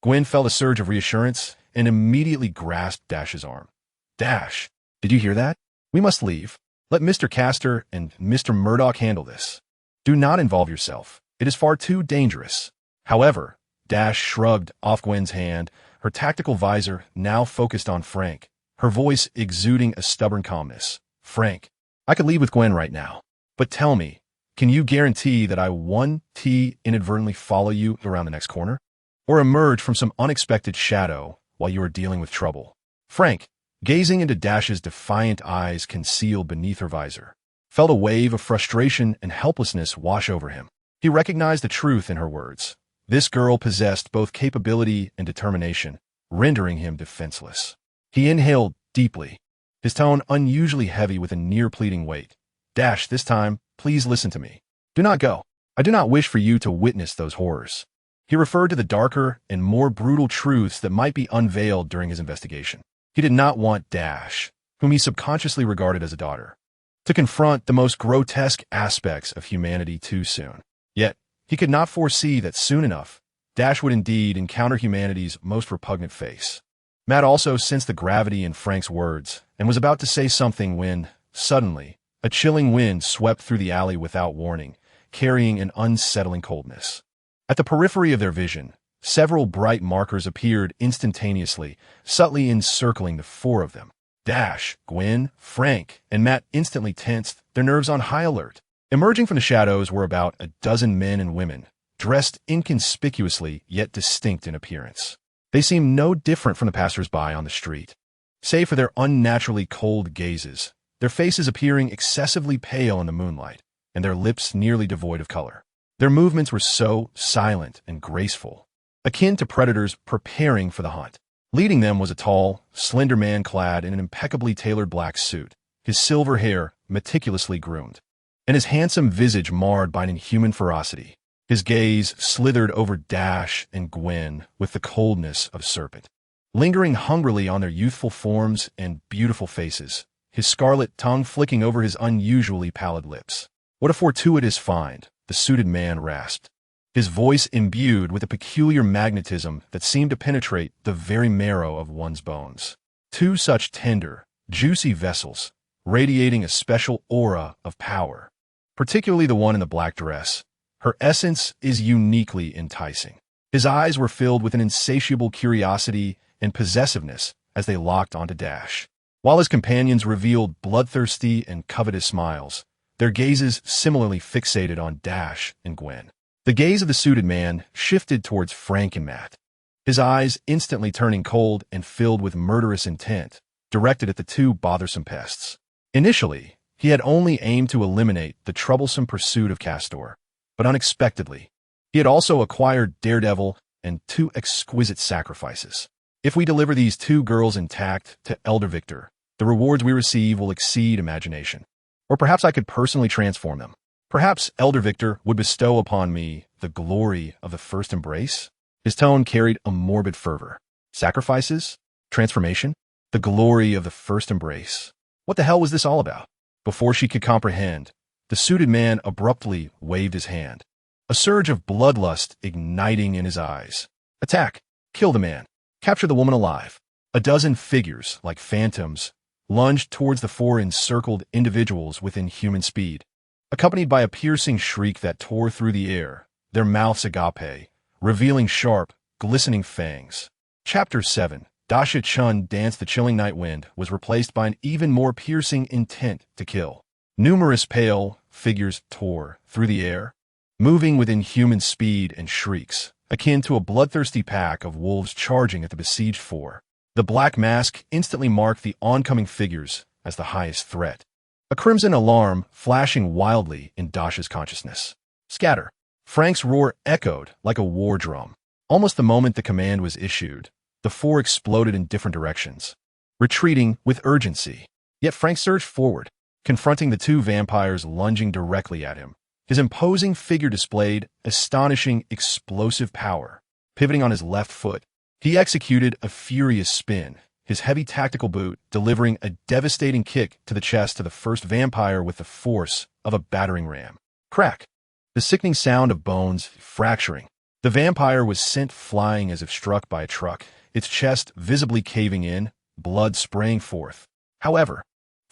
Gwen felt a surge of reassurance and immediately grasped Dash's arm. Dash, did you hear that? We must leave. Let Mr. Castor and Mr. Murdoch handle this. Do not involve yourself. It is far too dangerous. However, Dash shrugged off Gwen's hand, her tactical visor now focused on Frank, her voice exuding a stubborn calmness. Frank, I could leave with Gwen right now, but tell me, can you guarantee that I won't inadvertently follow you around the next corner? Or emerge from some unexpected shadow while you are dealing with trouble? Frank, gazing into Dash's defiant eyes concealed beneath her visor, felt a wave of frustration and helplessness wash over him. He recognized the truth in her words. This girl possessed both capability and determination, rendering him defenseless. He inhaled deeply, his tone unusually heavy with a near-pleading weight. Dash, this time, please listen to me. Do not go. I do not wish for you to witness those horrors. He referred to the darker and more brutal truths that might be unveiled during his investigation. He did not want Dash, whom he subconsciously regarded as a daughter, to confront the most grotesque aspects of humanity too soon. Yet, he could not foresee that soon enough, Dash would indeed encounter humanity's most repugnant face. Matt also sensed the gravity in Frank's words and was about to say something when, suddenly, a chilling wind swept through the alley without warning, carrying an unsettling coldness. At the periphery of their vision, several bright markers appeared instantaneously, subtly encircling the four of them. Dash, Gwen, Frank, and Matt instantly tensed, their nerves on high alert. Emerging from the shadows were about a dozen men and women, dressed inconspicuously yet distinct in appearance. They seemed no different from the passers-by on the street, save for their unnaturally cold gazes, their faces appearing excessively pale in the moonlight, and their lips nearly devoid of color. Their movements were so silent and graceful, akin to predators preparing for the hunt. Leading them was a tall, slender man clad in an impeccably tailored black suit, his silver hair meticulously groomed, and his handsome visage marred by an inhuman ferocity. His gaze slithered over Dash and Gwen with the coldness of a serpent, lingering hungrily on their youthful forms and beautiful faces, his scarlet tongue flicking over his unusually pallid lips. "What a fortuitous find," the suited man rasped, his voice imbued with a peculiar magnetism that seemed to penetrate the very marrow of one's bones. Two such tender, juicy vessels, radiating a special aura of power, particularly the one in the black dress. Her essence is uniquely enticing. His eyes were filled with an insatiable curiosity and possessiveness as they locked onto Dash, while his companions revealed bloodthirsty and covetous smiles, their gazes similarly fixated on Dash and Gwen. The gaze of the suited man shifted towards Frank and Matt, his eyes instantly turning cold and filled with murderous intent, directed at the two bothersome pests. Initially, he had only aimed to eliminate the troublesome pursuit of Castor, but unexpectedly, he had also acquired Daredevil and two exquisite sacrifices. If we deliver these two girls intact to Elder Victor, the rewards we receive will exceed imagination. Or perhaps I could personally transform them. Perhaps Elder Victor would bestow upon me the glory of the first embrace? His tone carried a morbid fervor. Sacrifices? Transformation? The glory of the first embrace? What the hell was this all about? Before she could comprehend, the suited man abruptly waved his hand, a surge of bloodlust igniting in his eyes. Attack! Kill the man! Capture the woman alive! A dozen figures, like phantoms, lunged towards the four encircled individuals within human speed, accompanied by a piercing shriek that tore through the air, their mouths agape, revealing sharp, glistening fangs. Chapter 7. Dasha Chen danced the chilling night wind was replaced by an even more piercing intent to kill. Numerous pale figures tore through the air, moving with inhuman speed and shrieks, akin to a bloodthirsty pack of wolves charging at the besieged four. The black mask instantly marked the oncoming figures as the highest threat, a crimson alarm flashing wildly in Dasha's consciousness. Scatter! Frank's roar echoed like a war drum. Almost the moment the command was issued, the four exploded in different directions, retreating with urgency. Yet Frank surged forward, confronting the two vampires lunging directly at him. His imposing figure displayed astonishing explosive power. Pivoting on his left foot, he executed a furious spin, his heavy tactical boot delivering a devastating kick to the chest of the first vampire with the force of a battering ram. Crack! The sickening sound of bones fracturing. The vampire was sent flying as if struck by a truck, its chest visibly caving in, blood spraying forth. However,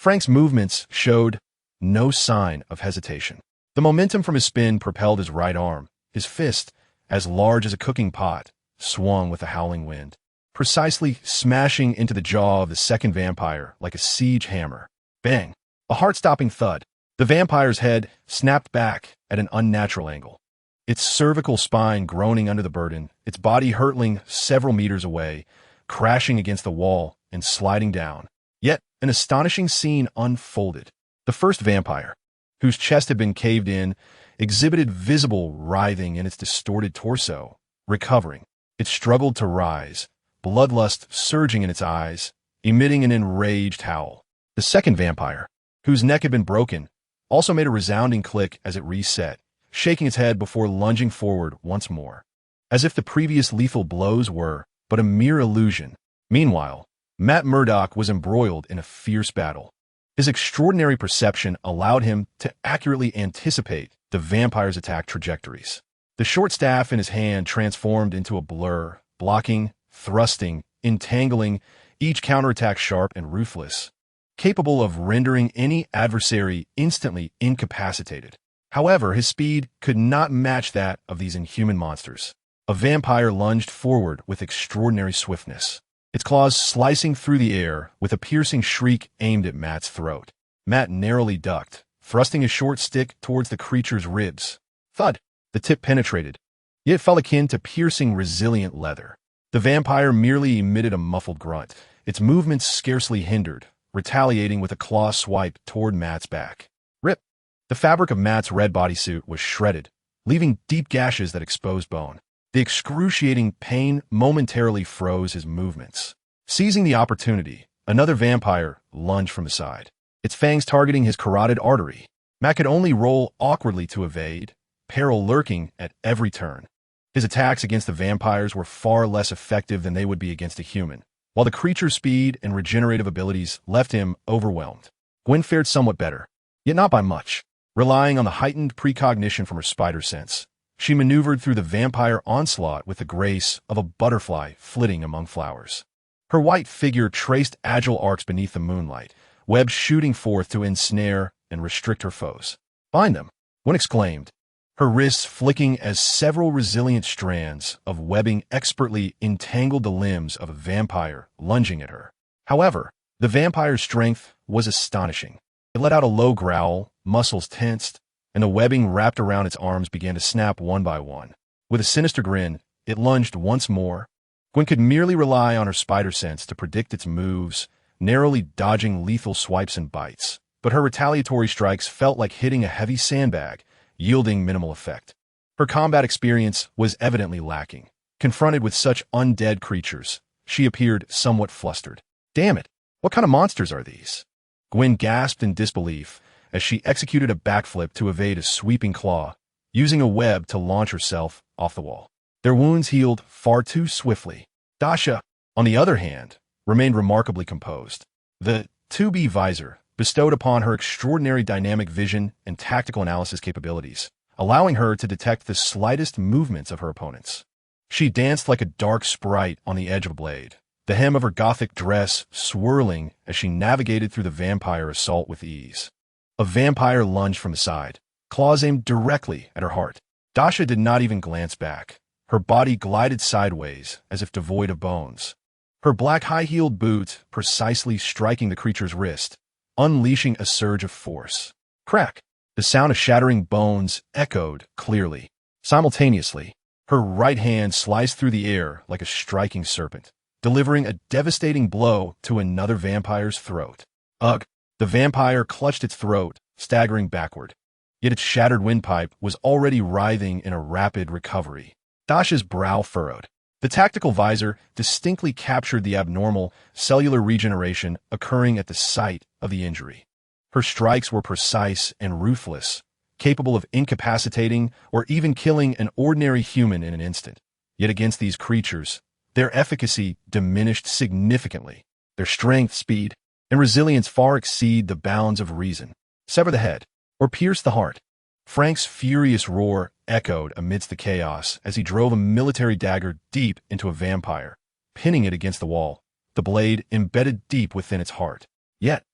Frank's movements showed no sign of hesitation. The momentum from his spin propelled his right arm. His fist, as large as a cooking pot, swung with a howling wind, precisely smashing into the jaw of the second vampire like a siege hammer. Bang! A heart-stopping thud. The vampire's head snapped back at an unnatural angle, its cervical spine groaning under the burden, its body hurtling several meters away, crashing against the wall and sliding down. Yet an astonishing scene unfolded. The first vampire, whose chest had been caved in, exhibited visible writhing in its distorted torso, recovering. It struggled to rise, bloodlust surging in its eyes, emitting an enraged howl. The second vampire, whose neck had been broken, also made a resounding click as it reset, shaking its head before lunging forward once more, as if the previous lethal blows were but a mere illusion. Meanwhile, Matt Murdock was embroiled in a fierce battle. His extraordinary perception allowed him to accurately anticipate the vampire's attack trajectories. The short staff in his hand transformed into a blur, blocking, thrusting, entangling, each counterattack sharp and ruthless, capable of rendering any adversary instantly incapacitated. However, his speed could not match that of these inhuman monsters. A vampire lunged forward with extraordinary swiftness, its claws slicing through the air with a piercing shriek aimed at Matt's throat. Matt narrowly ducked, thrusting his short stick towards the creature's ribs. Thud! The tip penetrated, yet felt akin to piercing resilient leather. The vampire merely emitted a muffled grunt, its movements scarcely hindered, retaliating with a claw swipe toward Matt's back. Rip! The fabric of Matt's red bodysuit was shredded, leaving deep gashes that exposed bone. The excruciating pain momentarily froze his movements. Seizing the opportunity, another vampire lunged from the side, its fangs targeting his carotid artery. Matt could only roll awkwardly to evade, peril lurking at every turn. His attacks against the vampires were far less effective than they would be against a human, while the creature's speed and regenerative abilities left him overwhelmed. Gwen fared somewhat better, yet not by much. Relying on the heightened precognition from her spider sense, she maneuvered through the vampire onslaught with the grace of a butterfly flitting among flowers. Her white figure traced agile arcs beneath the moonlight, webs shooting forth to ensnare and restrict her foes. "Find them," Gwen exclaimed, her wrists flicking as several resilient strands of webbing expertly entangled the limbs of a vampire lunging at her. However, the vampire's strength was astonishing. It let out a low growl, muscles tensed, and the webbing wrapped around its arms began to snap one by one. With a sinister grin, it lunged once more. Gwen could merely rely on her spider sense to predict its moves, narrowly dodging lethal swipes and bites. But her retaliatory strikes felt like hitting a heavy sandbag, yielding minimal effect. Her combat experience was evidently lacking. Confronted with such undead creatures, she appeared somewhat flustered. "Damn it, what kind of monsters are these?" Gwen gasped in disbelief as she executed a backflip to evade a sweeping claw, using a web to launch herself off the wall. Their wounds healed far too swiftly. Dasha, on the other hand, remained remarkably composed. The 2B visor bestowed upon her extraordinary dynamic vision and tactical analysis capabilities, allowing her to detect the slightest movements of her opponents. She danced like a dark sprite on the edge of a blade, the hem of her gothic dress swirling as she navigated through the vampire assault with ease. A vampire lunged from the side, claws aimed directly at her heart. Dasha did not even glance back. Her body glided sideways as if devoid of bones, her black high-heeled boot precisely striking the creature's wrist, unleashing a surge of force. Crack! The sound of shattering bones echoed clearly. Simultaneously, her right hand sliced through the air like a striking serpent, delivering a devastating blow to another vampire's throat. Ugh! The vampire clutched its throat, staggering backward. Yet its shattered windpipe was already writhing in a rapid recovery. Dasha's brow furrowed. The tactical visor distinctly captured the abnormal cellular regeneration occurring at the site of the injury. Her strikes were precise and ruthless, capable of incapacitating or even killing an ordinary human in an instant. Yet against these creatures, their efficacy diminished significantly. Their strength, speed, and resilience far exceed the bounds of reason. Sever the head, or pierce the heart. Frank's furious roar echoed amidst the chaos as he drove a military dagger deep into a vampire, pinning it against the wall, the blade embedded deep within its heart. Yet,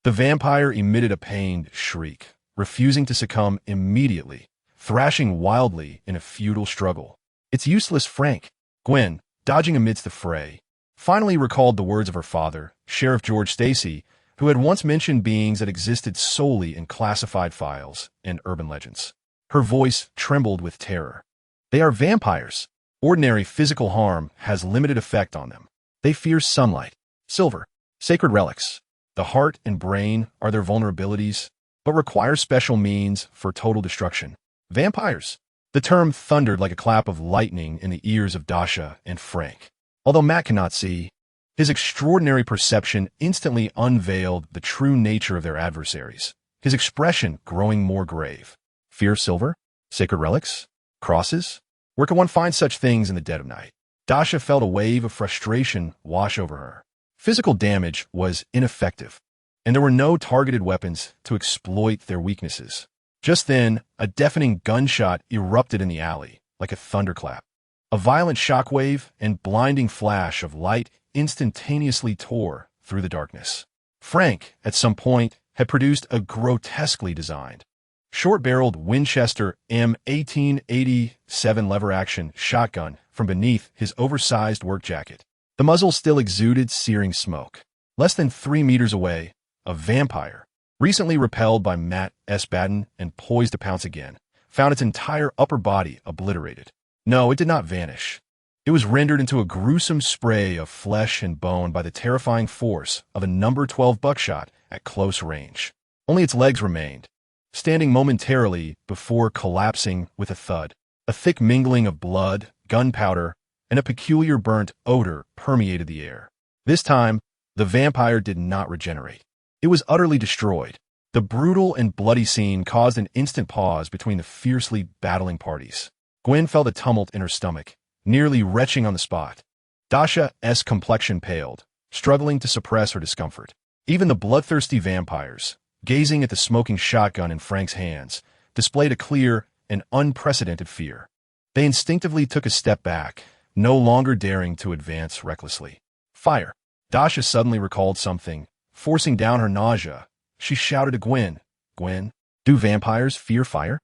the vampire emitted a pained shriek, refusing to succumb immediately, thrashing wildly in a futile struggle. "It's useless, Frank." Gwen, dodging amidst the fray, finally recalled the words of her father, Sheriff George Stacy, who had once mentioned beings that existed solely in classified files and urban legends. Her voice trembled with terror. "They are vampires. Ordinary physical harm has limited effect on them. They fear sunlight, silver, sacred relics. The heart and brain are their vulnerabilities, but require special means for total destruction. Vampires." The term thundered like a clap of lightning in the ears of Dasha and Frank. Although Matt cannot see, his extraordinary perception instantly unveiled the true nature of their adversaries, his expression growing more grave. Fear silver? Sacred relics? Crosses? Where can one find such things in the dead of night? Dasha felt a wave of frustration wash over her. Physical damage was ineffective, and there were no targeted weapons to exploit their weaknesses. Just then, a deafening gunshot erupted in the alley, like a thunderclap. A violent shockwave and blinding flash of light instantaneously tore through the darkness. Frank, at some point, had produced a grotesquely designed, short-barreled Winchester M1887 lever-action shotgun from beneath his oversized work jacket. The muzzle still exuded searing smoke. Less than 3 meters away, a vampire, recently repelled by Matt S. Batten and poised to pounce again, found its entire upper body obliterated. No, it did not vanish. It was rendered into a gruesome spray of flesh and bone by the terrifying force of a number 12 buckshot at close range. Only its legs remained, standing momentarily before collapsing with a thud. A thick mingling of blood, gunpowder, and a peculiar burnt odor permeated the air. This time, the vampire did not regenerate. It was utterly destroyed, The brutal and bloody scene caused an instant pause between the fiercely battling parties. Gwen felt a tumult in her stomach, nearly retching on the spot. Dasha's complexion paled, struggling to suppress her discomfort. Even the bloodthirsty vampires, gazing at the smoking shotgun in Frank's hands, displayed a clear and unprecedented fear. They instinctively took a step back, no longer daring to advance recklessly. Fire! Dasha suddenly recalled something. Forcing down her nausea, she shouted to Gwen, "Gwen, do vampires fear fire?"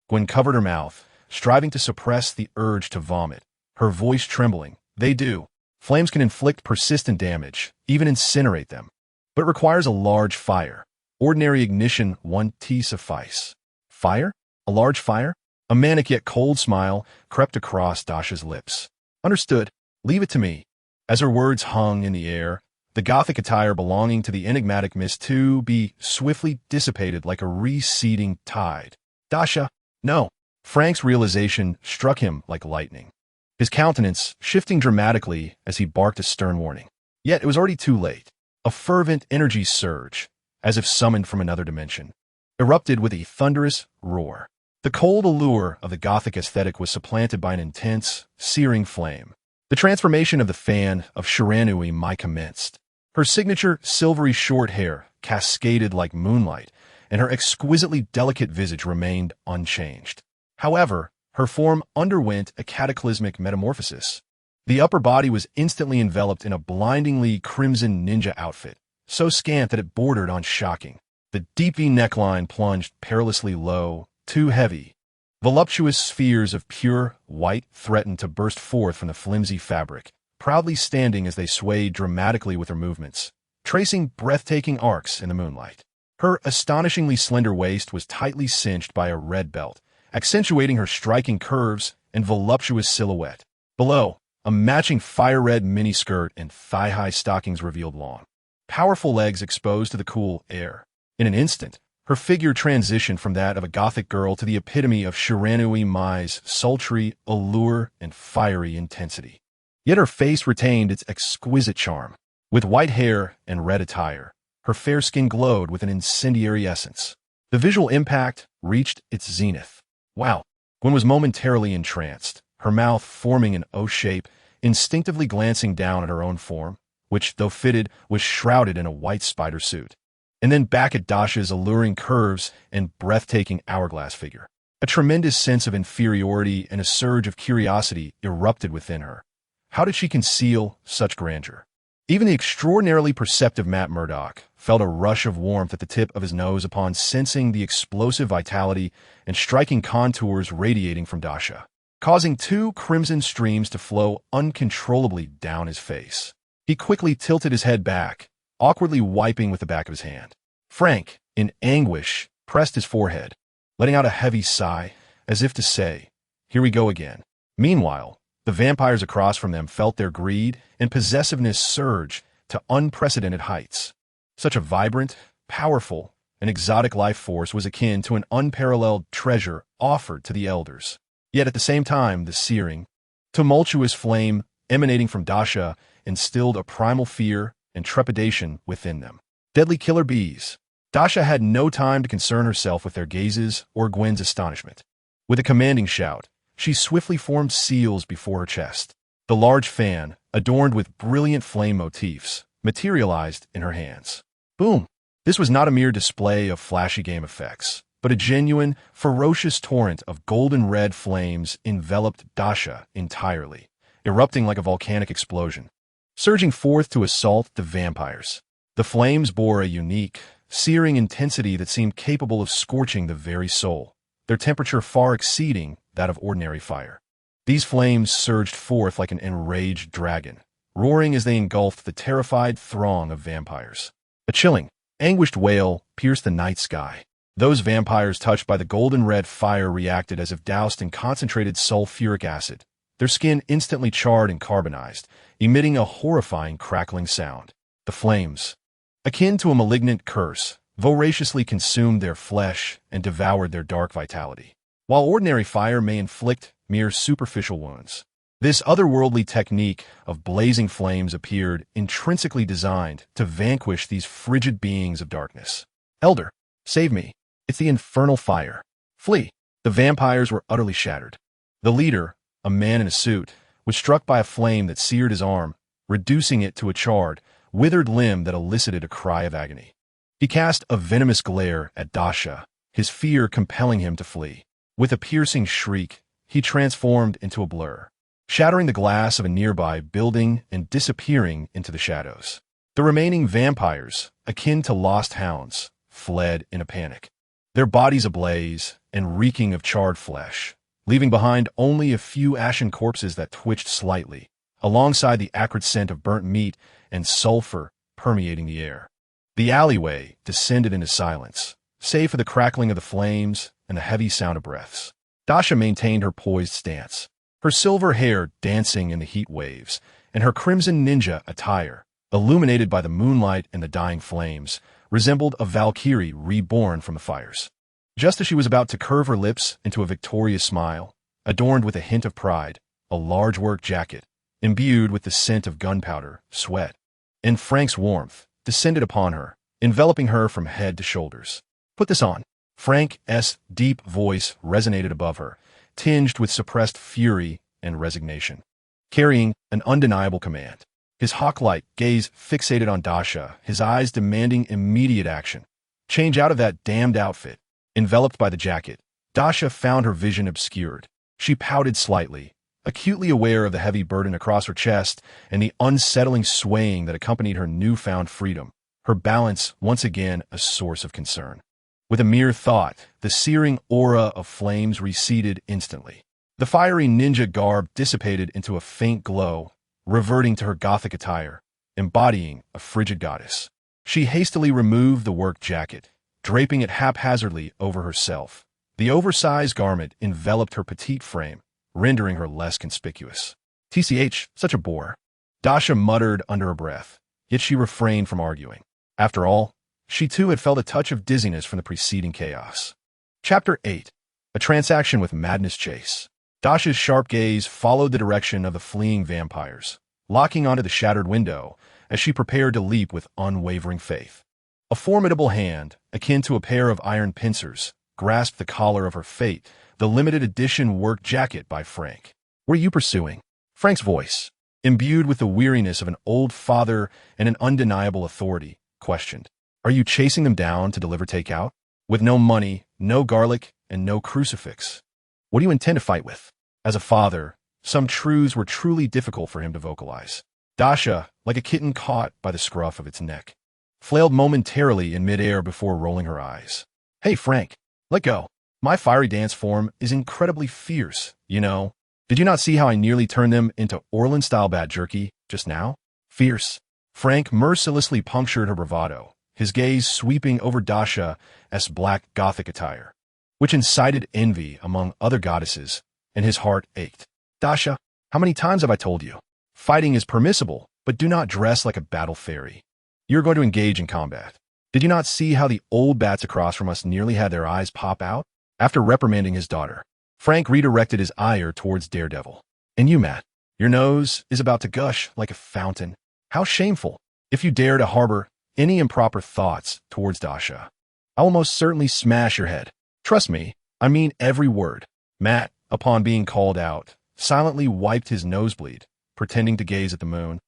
Gwen covered her mouth, striving to suppress the urge to vomit, her voice trembling. "They do. Flames can inflict persistent damage, even incinerate them. But it requires a large fire. Ordinary ignition won't suffice." Fire? A large fire? A manic yet cold smile crept across Dasha's lips. "Understood. Leave it to me." As her words hung in the air, the gothic attire belonging to the enigmatic Miss 2B swiftly dissipated like a receding tide. "Dasha, no." Frank's realization struck him like lightning, his countenance shifting dramatically as he barked a stern warning. Yet it was already too late. A fervent energy surge, as if summoned from another dimension, erupted with a thunderous roar. The cold allure of the Gothic aesthetic was supplanted by an intense, searing flame. The transformation of the fan of Shiranui Mai commenced. Her signature silvery short hair cascaded like moonlight, and her exquisitely delicate visage remained unchanged. However, her form underwent a cataclysmic metamorphosis. The upper body was instantly enveloped in a blindingly crimson ninja outfit, so scant that it bordered on shocking. The deep V neckline plunged perilously low, too heavy. Voluptuous spheres of pure white threatened to burst forth from the flimsy fabric, proudly standing as they swayed dramatically with her movements, tracing breathtaking arcs in the moonlight. Her astonishingly slender waist was tightly cinched by a red belt, accentuating her striking curves and voluptuous silhouette. Below, a matching fire-red miniskirt and thigh-high stockings revealed long, powerful legs exposed to the cool air. In an instant, her figure transitioned from that of a Gothic girl to the epitome of Shiranui Mai's sultry allure and fiery intensity. Yet her face retained its exquisite charm. With white hair and red attire, her fair skin glowed with an incendiary essence. The visual impact reached its zenith. Wow! Gwen was momentarily entranced, her mouth forming an O shape, instinctively glancing down at her own form, which, though fitted, was shrouded in a white spider suit. And then back at Dasha's alluring curves and breathtaking hourglass figure. A tremendous sense of inferiority and a surge of curiosity erupted within her. How did she conceal such grandeur? Even the extraordinarily perceptive Matt Murdock felt a rush of warmth at the tip of his nose upon sensing the explosive vitality and striking contours radiating from Dasha, causing two crimson streams to flow uncontrollably down his face. He quickly tilted his head back, awkwardly wiping with the back of his hand. Frank, in anguish, pressed his forehead, letting out a heavy sigh, as if to say, "Here we go again." Meanwhile, the vampires across from them felt their greed and possessiveness surge to unprecedented heights. Such a vibrant, powerful, and exotic life force was akin to an unparalleled treasure offered to the elders. Yet at the same time, the searing, tumultuous flame emanating from Dasha instilled a primal fear and trepidation within them. Deadly killer bees. Dasha had no time to concern herself with their gazes or Gwen's astonishment. With a commanding shout, she swiftly formed seals before her chest. The large fan, adorned with brilliant flame motifs, materialized in her hands. Boom! This was not a mere display of flashy game effects, but a genuine, ferocious torrent of golden red flames enveloped Dasha entirely, erupting like a volcanic explosion, surging forth to assault the vampires. The flames bore a unique, searing intensity that seemed capable of scorching the very soul, their temperature far exceeding that of ordinary fire. These flames surged forth like an enraged dragon, roaring as they engulfed the terrified throng of vampires. A chilling, anguished wail pierced the night sky. Those vampires touched by the golden red fire reacted as if doused in concentrated sulfuric acid, their skin instantly charred and carbonized, emitting a horrifying crackling sound. The flames, akin to a malignant curse, voraciously consumed their flesh and devoured their dark vitality. While ordinary fire may inflict mere superficial wounds, this otherworldly technique of blazing flames appeared intrinsically designed to vanquish these frigid beings of darkness. Elder, Save me. It's the infernal fire. Flee. The vampires were utterly shattered. The leader, a man in a suit, was struck by a flame that seared his arm, reducing it to a charred, withered limb that elicited a cry of agony. He cast a venomous glare at Dasha, his fear compelling him to flee. With a piercing shriek, he transformed into a blur, shattering the glass of a nearby building and disappearing into the shadows. The remaining vampires, akin to lost hounds, fled in a panic, their bodies ablaze and reeking of charred flesh, leaving behind only a few ashen corpses that twitched slightly, alongside the acrid scent of burnt meat and sulfur permeating the air. The alleyway descended into silence, save for the crackling of the flames and the heavy sound of breaths. Dasha maintained her poised stance, her silver hair dancing in the heat waves, and her crimson ninja attire, illuminated by the moonlight and the dying flames, resembled a Valkyrie reborn from the fires. Just as she was about to curve her lips into a victorious smile, adorned with a hint of pride, a large work jacket, imbued with the scent of gunpowder, sweat, and Frank's warmth, descended upon her, enveloping her from head to shoulders. Put this on. Frank's deep voice resonated above her, tinged with suppressed fury and resignation, carrying an undeniable command. His hawk-like gaze fixated on Dasha, his eyes demanding immediate action. Change out of that damned outfit. Enveloped by the jacket, Dasha found her vision obscured. She pouted slightly, acutely aware of the heavy burden across her chest and the unsettling swaying that accompanied her newfound freedom, her balance once again a source of concern. With a mere thought, the searing aura of flames receded instantly. The fiery ninja garb dissipated into a faint glow, reverting to her gothic attire, embodying a frigid goddess. She hastily removed the work jacket, draping it haphazardly over herself. The oversized garment enveloped her petite frame, rendering her less conspicuous. TCH, such a bore. Dasha muttered under her breath, yet she refrained from arguing. After all, she too had felt a touch of dizziness from the preceding chaos. Chapter 8. A Transaction with Madness Chase. Dasha's sharp gaze followed the direction of the fleeing vampires, locking onto the shattered window as she prepared to leap with unwavering faith. A formidable hand, akin to a pair of iron pincers, grasped the collar of her fate, the limited edition work jacket by Frank. What are you pursuing? Frank's voice, imbued with the weariness of an old father and an undeniable authority, questioned. Are you chasing them down to deliver takeout? With no money, no garlic, and no crucifix. What do you intend to fight with? As a father, some truths were truly difficult for him to vocalize. Dasha, like a kitten caught by the scruff of its neck, flailed momentarily in midair before rolling her eyes. Hey, Frank, let go. My fiery dance form is incredibly fierce, you know. Did you not see how I nearly turned them into Orland-style bat jerky just now? Fierce. Frank mercilessly punctured her bravado, his gaze sweeping over Dasha's black gothic attire, which incited envy among other goddesses, and his heart ached. Dasha, how many times have I told you? Fighting is permissible, but do not dress like a battle fairy. You're going to engage in combat. Did you not see how the old bats across from us nearly had their eyes pop out? After reprimanding his daughter, Frank redirected his ire towards Daredevil. And you, Matt, your nose is about to gush like a fountain. How shameful. If you dare to harbor any improper thoughts towards Dasha, I will most certainly smash your head. Trust me, I mean every word. Matt, upon being called out, silently wiped his nosebleed, pretending to gaze at the moon,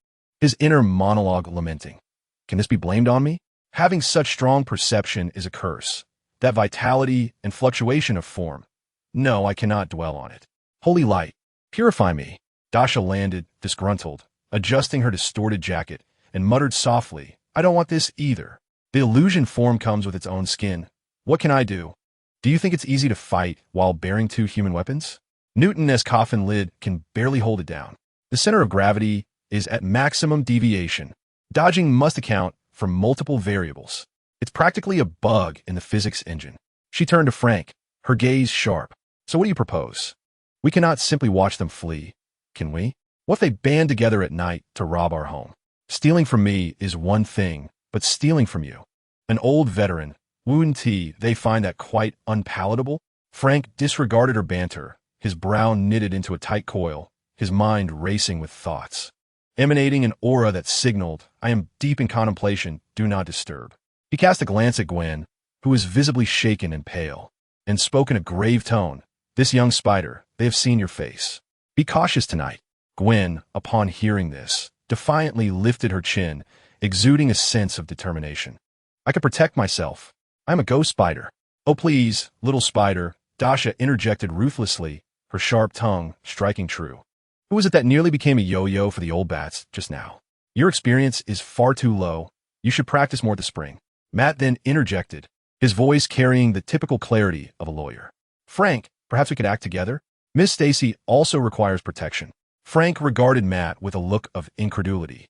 his inner monologue lamenting. Can this be blamed on me? Having such strong perception is a curse. That vitality and fluctuation of form. No, I cannot dwell on it. Holy light, purify me. Dasha landed, disgruntled, adjusting her distorted jacket, and muttered softly, I don't want this either. The illusion form comes with its own skin. What can I do? Do you think it's easy to fight while bearing two human weapons? Newton's coffin lid can barely hold it down. The center of gravity is at maximum deviation. Dodging must account for multiple variables. It's practically a bug in the physics engine. She turned to Frank, her gaze sharp. So what do you propose? We cannot simply watch them flee, can we? What if they band together at night to rob our home? Stealing from me is one thing, but stealing from you, an old veteran, wouldn't they find that quite unpalatable? Frank disregarded her banter, his brow knitted into a tight coil, his mind racing with thoughts, emanating an aura that signaled, I am deep in contemplation, do not disturb. He cast a glance at Gwen, who was visibly shaken and pale, and spoke in a grave tone. "This young spider, they have seen your face. Be cautious tonight." Gwen, upon hearing this, defiantly lifted her chin, exuding a sense of determination. "I can protect myself. I am a ghost spider." "Oh, please, little spider," Dasha interjected ruthlessly, her sharp tongue striking true. "Who was it that nearly became a yo-yo for the old bats just now? Your experience is far too low. You should practice more this spring." Matt then interjected, his voice carrying the typical clarity of a lawyer. "Frank, perhaps we could act together? Miss Stacy also requires protection." Frank regarded Matt with a look of incredulity,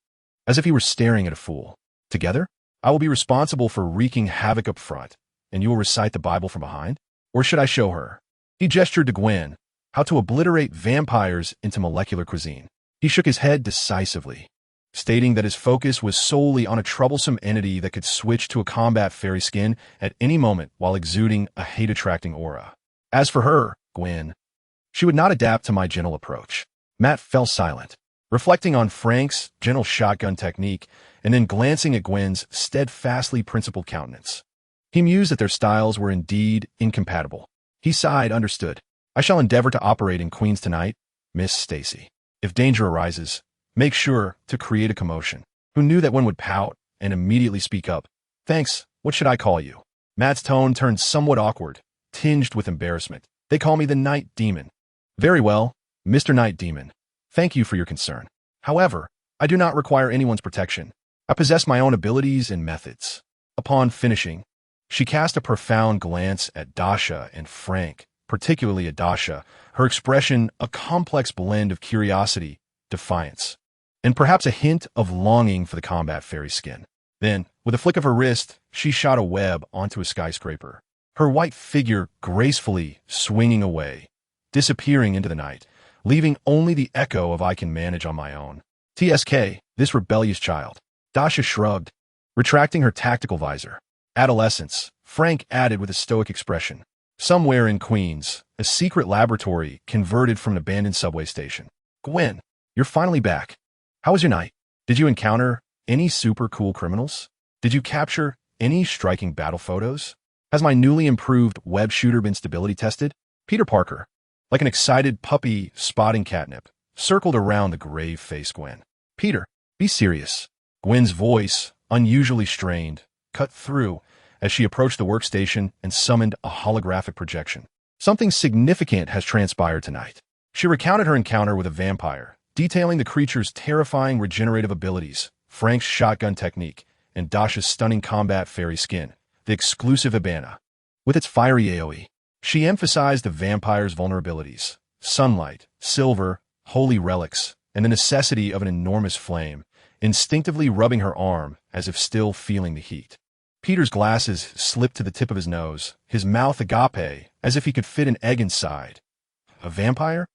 as if he were staring at a fool. "Together? I will be responsible for wreaking havoc up front, and you will recite the Bible from behind? Or should I show her?" He gestured to Gwen, how to obliterate vampires into molecular cuisine. He shook his head decisively, stating that his focus was solely on a troublesome entity that could switch to a combat fairy skin at any moment while exuding a hate-attracting aura. As for her, Gwen, she would not adapt to my gentle approach. Matt fell silent, reflecting on Frank's gentle shotgun technique and then glancing at Gwen's steadfastly principled countenance. He mused that their styles were indeed incompatible. He sighed, understood. "I shall endeavor to operate in Queens tonight, Miss Stacy. If danger arises, make sure to create a commotion." Who knew that one would pout and immediately speak up? "Thanks, what should I call you?" Matt's tone turned somewhat awkward, tinged with embarrassment. "They call me the Night Demon." "Very well, Mr. Night Demon. Thank you for your concern. However, I do not require anyone's protection. I possess my own abilities and methods." Upon finishing, she cast a profound glance at Dasha and Frank, particularly at Dasha, her expression a complex blend of curiosity, defiance, and perhaps a hint of longing for the combat fairy skin. Then, with a flick of her wrist, she shot a web onto a skyscraper, her white figure gracefully swinging away, disappearing into the night, leaving only the echo of "I can manage on my own." "TSK, this rebellious child." Dasha shrugged, retracting her tactical visor. "Adolescence," Frank added with a stoic expression. "Somewhere in Queens, a secret laboratory converted from an abandoned subway station." "Gwen, you're finally back. How was your night? Did you encounter any super cool criminals? Did you capture any striking battle photos? Has my newly improved web shooter been stability tested?" Peter Parker, like an excited puppy spotting catnip, circled around the grave-faced Gwen. "Peter, be serious." Gwen's voice, unusually strained, cut through as she approached the workstation and summoned a holographic projection. "Something significant has transpired tonight." She recounted her encounter with a vampire, detailing the creature's terrifying regenerative abilities, Frank's shotgun technique, and Dasha's stunning combat fairy skin, the exclusive Ibana. With its fiery AoE, she emphasized the vampire's vulnerabilities, sunlight, silver, holy relics, and the necessity of an enormous flame, instinctively rubbing her arm as if still feeling the heat. Peter's glasses slipped to the tip of his nose, his mouth agape, as if he could fit an egg inside. A vampire?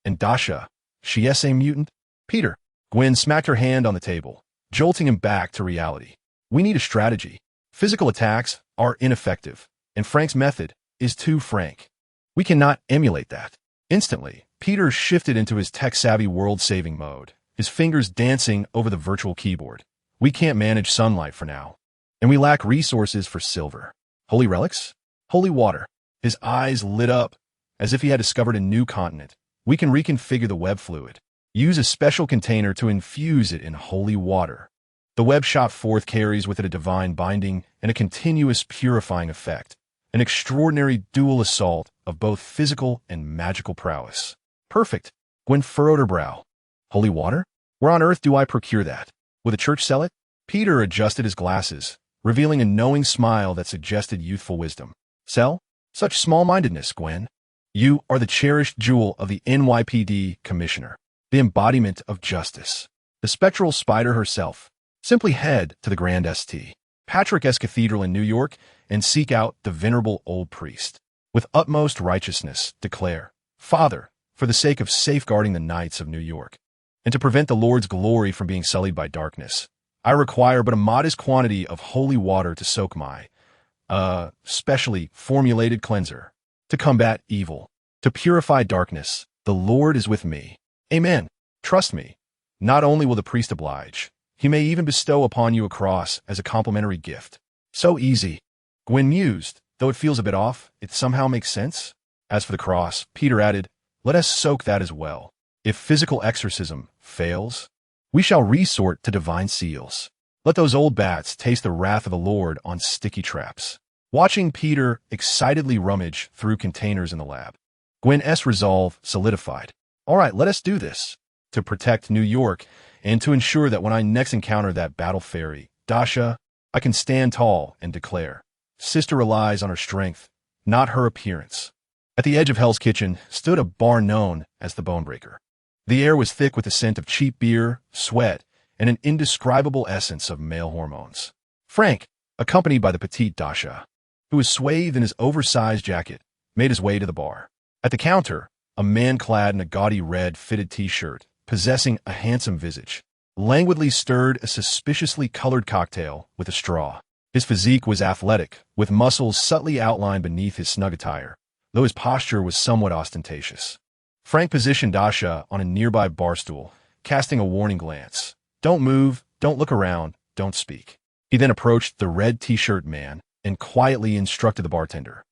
And Dasha, she a mutant? "Peter," Gwen smacked her hand on the table, jolting him back to reality. "We need a strategy. Physical attacks are ineffective, and Frank's method is too frank. We cannot emulate that." Instantly, Peter shifted into his tech-savvy world-saving mode, his fingers dancing over the virtual keyboard. "We can't manage sunlight for now, and we lack resources for silver. Holy relics? Holy water." His eyes lit up, as if he had discovered a new continent. "We can reconfigure the web fluid. Use a special container to infuse it in holy water. The web shot forth carries with it a divine binding and a continuous purifying effect, an extraordinary dual assault of both physical and magical prowess." "Perfect." Gwen furrowed her brow. "Holy water? Where on earth do I procure that? Will the church sell it?" Peter adjusted his glasses, revealing a knowing smile that suggested youthful wisdom. "Sell? Such small-mindedness, Gwen. You are the cherished jewel of the NYPD commissioner, the embodiment of justice, the spectral spider herself. Simply head to the Grand St. Patrick S. Cathedral in New York and seek out the venerable old priest. With utmost righteousness, declare, 'Father, for the sake of safeguarding the Knights of New York, and to prevent the Lord's glory from being sullied by darkness, I require but a modest quantity of holy water to soak my, specially formulated cleanser, to combat evil, to purify darkness. The Lord is with me. Amen. Trust me. Not only will the priest oblige, he may even bestow upon you a cross as a complimentary gift.'" "So easy." Gwen mused. Though it feels a bit off, it somehow makes sense. As for the cross, Peter added, let us soak that as well. If physical exorcism fails, we shall resort to divine seals. Let those old bats taste the wrath of the Lord on sticky traps. Watching Peter excitedly rummage through containers in the lab, Gwen's resolve solidified. All right, let us do this. To protect New York, and to ensure that when I next encounter that battle fairy, Dasha, I can stand tall and declare, Sister relies on her strength, not her appearance. At the edge of Hell's Kitchen stood a bar known as the Bonebreaker. The air was thick with the scent of cheap beer, sweat, and an indescribable essence of male hormones. Frank, accompanied by the petite Dasha, who was swathed in his oversized jacket, made his way to the bar. At the counter, a man clad in a gaudy red fitted t-shirt, possessing a handsome visage, languidly stirred a suspiciously colored cocktail with a straw. His physique was athletic, with muscles subtly outlined beneath his snug attire, though his posture was somewhat ostentatious. Frank positioned Dasha on a nearby bar stool, casting a warning glance. Don't move, don't look around, don't speak. He then approached the red t-shirt man and quietly instructed the bartender.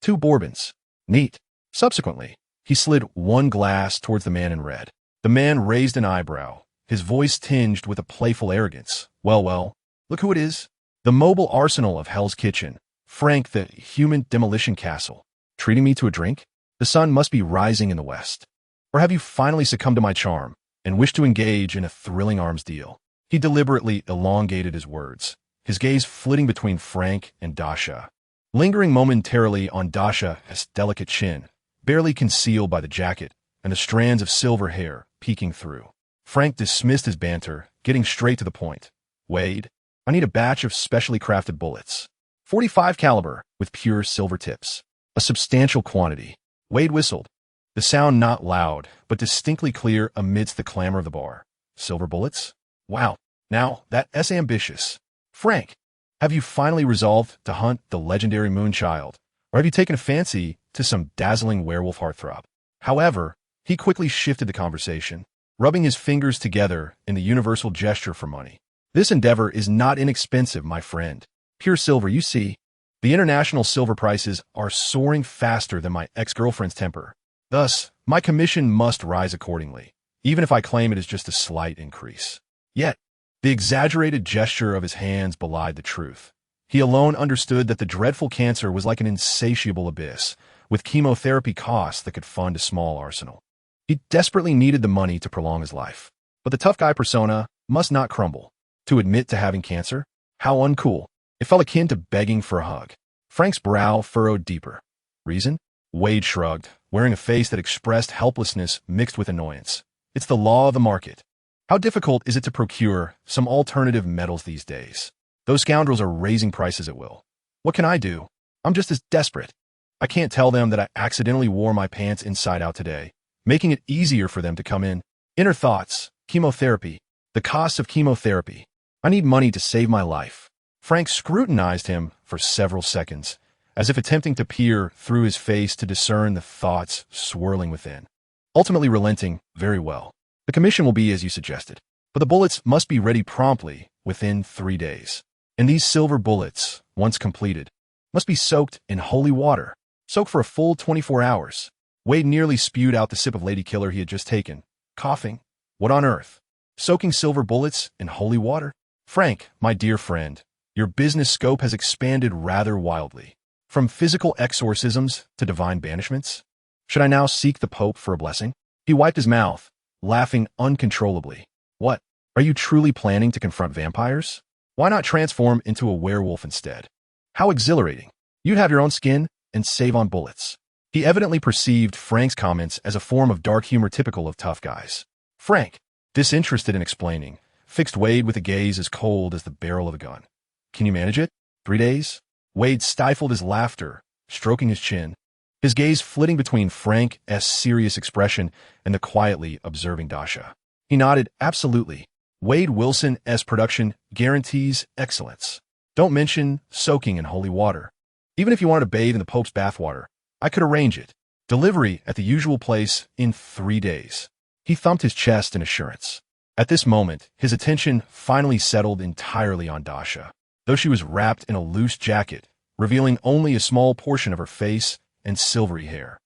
2 bourbons. Neat. Subsequently, he slid 1 glass towards the man in red. The man raised an eyebrow, his voice tinged with a playful arrogance. Well, look who it is. The mobile arsenal of Hell's Kitchen, Frank the human demolition castle. Treating me to a drink? The sun must be rising in the west. Or have you finally succumbed to my charm and wish to engage in a thrilling arms deal? He deliberately elongated his words, his gaze flitting between Frank and Dasha, lingering momentarily on Dasha's delicate chin, barely concealed by the jacket and the strands of silver hair peeking through. Frank dismissed his banter, getting straight to the point. Wade, I need a batch of specially crafted bullets. 45 caliber with pure silver tips. A substantial quantity. Wade whistled, the sound not loud, but distinctly clear amidst the clamor of the bar. Silver bullets? Wow, now that's ambitious. Frank, have you finally resolved to hunt the legendary Moonchild, or have you taken a fancy to some dazzling werewolf heartthrob? However, he quickly shifted the conversation, rubbing his fingers together in the universal gesture for money. This endeavor is not inexpensive, my friend. Pure silver, you see. The international silver prices are soaring faster than my ex-girlfriend's temper. Thus, my commission must rise accordingly, even if I claim it is just a slight increase. Yet, the exaggerated gesture of his hands belied the truth. He alone understood that the dreadful cancer was like an insatiable abyss, with chemotherapy costs that could fund a small arsenal. He desperately needed the money to prolong his life. But the tough guy persona must not crumble. To admit to having cancer? How uncool. It felt akin to begging for a hug. Frank's brow furrowed deeper. Reason? Wade shrugged, wearing a face that expressed helplessness mixed with annoyance. It's the law of the market. How difficult is it to procure some alternative metals these days? Those scoundrels are raising prices at will. What can I do? I'm just as desperate. I can't tell them that I accidentally wore my pants inside out today, making it easier for them to come in. Inner thoughts, chemotherapy, the cost of chemotherapy. I need money to save my life. Frank scrutinized him for several seconds, as if attempting to peer through his face to discern the thoughts swirling within. Ultimately relenting, very well. The commission will be as you suggested, but the bullets must be ready promptly within 3 days. And these silver bullets, once completed, must be soaked in holy water. Soak for a full 24 hours. Wade nearly spewed out the sip of Lady Killer he had just taken, coughing. What on earth? Soaking silver bullets in holy water? Frank, my dear friend, your business scope has expanded rather wildly. From physical exorcisms to divine banishments? Should I now seek the Pope for a blessing? He wiped his mouth, laughing uncontrollably. What? Are you truly planning to confront vampires? Why not transform into a werewolf instead? How exhilarating. You'd have your own skin and save on bullets. He evidently perceived Frank's comments as a form of dark humor typical of tough guys. Frank, disinterested in explaining, fixed Wade with a gaze as cold as the barrel of a gun. Can you manage it? 3 days? Wade stifled his laughter, stroking his chin, his gaze flitting between Frank's serious expression and the quietly observing Dasha. He nodded, absolutely. Wade Wilson's production guarantees excellence. Don't mention soaking in holy water. Even if you wanted to bathe in the Pope's bathwater, I could arrange it. Delivery at the usual place in 3 days. He thumped his chest in assurance. At this moment, his attention finally settled entirely on Dasha. Though she was wrapped in a loose jacket, revealing only a small portion of her face and silvery hair.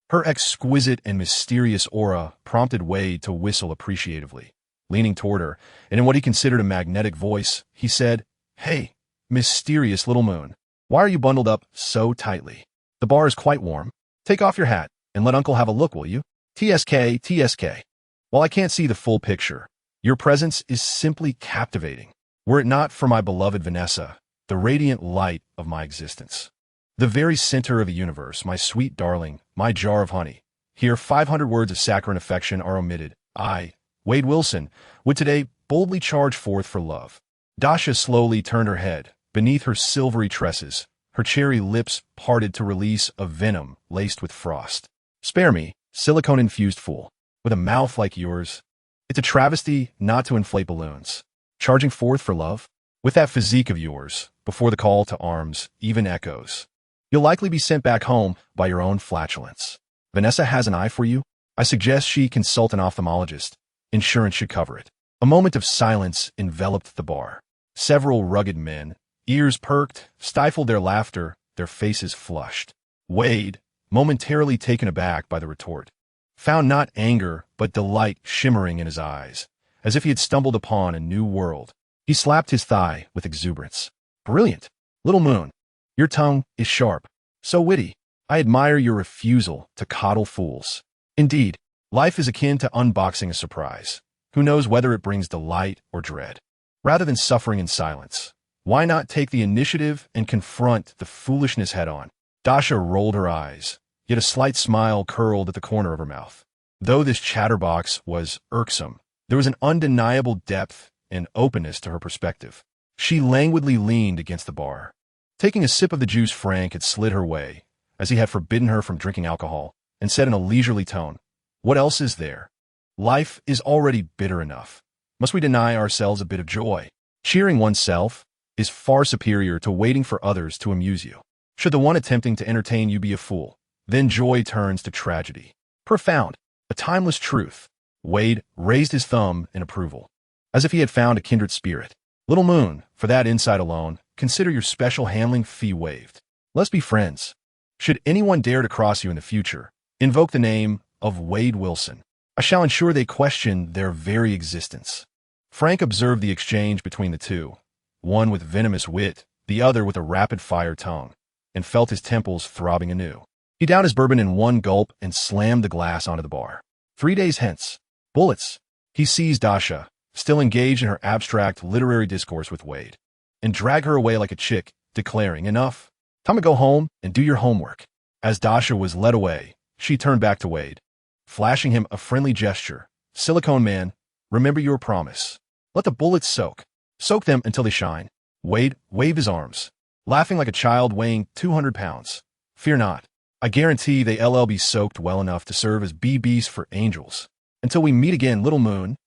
Her exquisite and mysterious aura prompted Wade to whistle appreciatively. Leaning toward her, and in what he considered a magnetic voice, he said, "Hey, mysterious little moon, why are you bundled up so tightly? The bar is quite warm. Take off your hat and let Uncle have a look, will you? TSK, TSK. While I can't see the full picture, your presence is simply captivating. Were it not for my beloved Vanessa, the radiant light of my existence. The very center of the universe, my sweet darling, my jar of honey. Here 500 words of saccharine affection are omitted. I, Wade Wilson, would today boldly charge forth for love." Dasha slowly turned her head. Beneath her silvery tresses, her cherry lips parted to release a venom laced with frost. "Spare me, silicone-infused fool. With a mouth like yours. It's a travesty not to inflate balloons. Charging forth for love? With that physique of yours, before the call to arms even echoes. You'll likely be sent back home by your own flatulence. Vanessa has an eye for you. I suggest she consult an ophthalmologist. Insurance should cover it." A moment of silence enveloped the bar. Several rugged men, ears perked, stifled their laughter, their faces flushed. Wade, momentarily taken aback by the retort, found not anger but delight shimmering in his eyes, as if he had stumbled upon a new world. He slapped his thigh with exuberance. "Brilliant! Little moon, your tongue is sharp, so witty. I admire your refusal to coddle fools. Indeed, life is akin to unboxing a surprise. Who knows whether it brings delight or dread? Rather than suffering in silence, why not take the initiative and confront the foolishness head-on?" Dasha rolled her eyes, yet a slight smile curled at the corner of her mouth. Though this chatterbox was irksome, there was an undeniable depth and openness to her perspective. She languidly leaned against the bar. Taking a sip of the juice Frank had slid her way, as he had forbidden her from drinking alcohol, and said in a leisurely tone, "What else is there? Life is already bitter enough. Must we deny ourselves a bit of joy? Cheering oneself is far superior to waiting for others to amuse you. Should the one attempting to entertain you be a fool, then joy turns to tragedy. Profound, a timeless truth." Wade raised his thumb in approval, as if he had found a kindred spirit. "Little moon, for that insight alone, consider your special handling fee waived. Let's be friends. Should anyone dare to cross you in the future, invoke the name of Wade Wilson. I shall ensure they question their very existence." Frank observed the exchange between the two, one with venomous wit, the other with a rapid-fire tongue, and felt his temples throbbing anew. He downed his bourbon in one gulp and slammed the glass onto the bar. 3 days hence. Bullets. He seized Dasha, still engaged in her abstract literary discourse with Wade, and dragged her away like a chick, declaring, "Enough. Time to go home and do your homework." As Dasha was led away, she turned back to Wade, flashing him a friendly gesture. "Silicone man, remember your promise. Let the bullets soak. Soak them until they shine." Wade waved his arms, laughing like a child weighing 200 pounds. "Fear not. I guarantee they'll be soaked well enough to serve as BBs for angels. Until we meet again, little moon."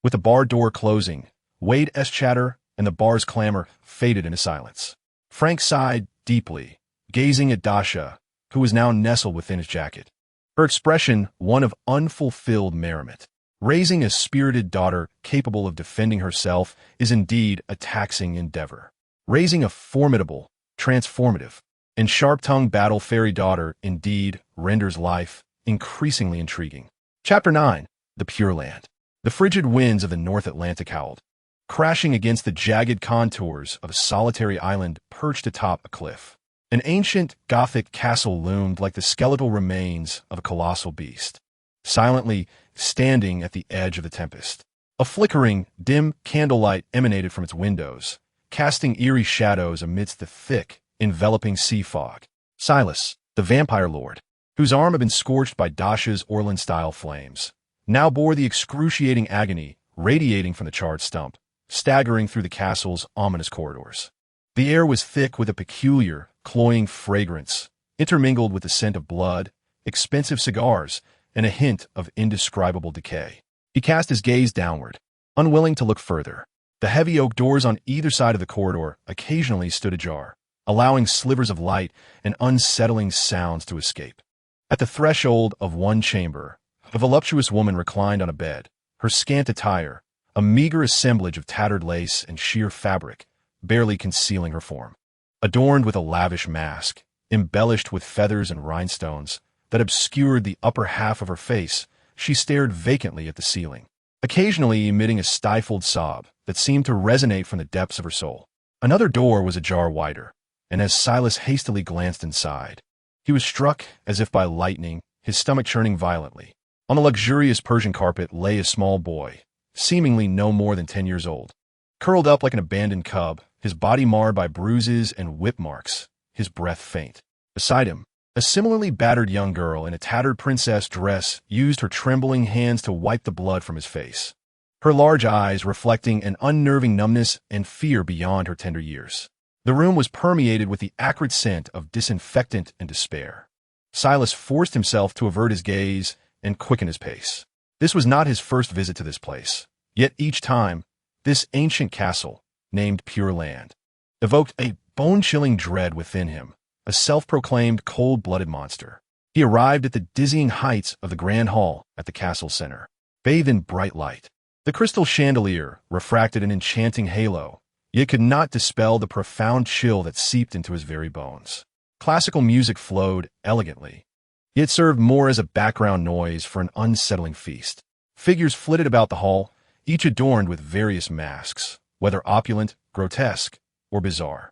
With the bar door closing, Wade's chatter and the bar's clamor faded into silence. Frank sighed deeply, gazing at Dasha, who was now nestled within his jacket. Her expression one of unfulfilled merriment. Raising a spirited daughter capable of defending herself is indeed a taxing endeavor. Raising a formidable, transformative, and sharp-tongued battle fairy daughter indeed renders life increasingly intriguing. Chapter 9. The Pure Land. The frigid winds of the North Atlantic howled, crashing against the jagged contours of a solitary island perched atop a cliff. An ancient Gothic castle loomed like the skeletal remains of a colossal beast, silently standing at the edge of the tempest. A flickering, dim candlelight emanated from its windows, casting eerie shadows amidst the thick, enveloping sea fog. Silas, the vampire lord, whose arm had been scorched by Dasha's Orlan-style flames, now bore the excruciating agony radiating from the charred stump, staggering through the castle's ominous corridors. The air was thick with a peculiar, cloying fragrance, intermingled with the scent of blood, expensive cigars, and a hint of indescribable decay. He cast his gaze downward, unwilling to look further. The heavy oak doors on either side of the corridor occasionally stood ajar, allowing slivers of light and unsettling sounds to escape. At the threshold of one chamber, a voluptuous woman reclined on a bed, her scant attire, a meager assemblage of tattered lace and sheer fabric, barely concealing her form. adorned with a lavish mask, embellished with feathers and rhinestones, that obscured the upper half of her face. She stared vacantly at the ceiling, occasionally emitting a stifled sob that seemed to resonate from the depths of her soul. Another door was ajar wider, and as Silas hastily glanced inside, he was struck as if by lightning, his stomach churning violently. On the luxurious Persian carpet lay a small boy, seemingly no more than 10 years old. Curled up like an abandoned cub, his body marred by bruises and whip marks, his breath faint. Beside him, a similarly battered young girl in a tattered princess dress used her trembling hands to wipe the blood from his face, her large eyes reflecting an unnerving numbness and fear beyond her tender years. The room was permeated with the acrid scent of disinfectant and despair. Silas forced himself to avert his gaze and quicken his pace. This was not his first visit to this place, yet each time, this ancient castle, named Pure Land, evoked a bone-chilling dread within him, a self-proclaimed cold-blooded monster. He arrived at the dizzying heights of the grand hall at the castle center, bathed in bright light. The crystal chandelier refracted an enchanting halo, yet could not dispel the profound chill that seeped into his very bones. Classical music flowed elegantly, yet served more as a background noise for an unsettling feast. Figures flitted about the hall, each adorned with various masks, whether opulent, grotesque, or bizarre.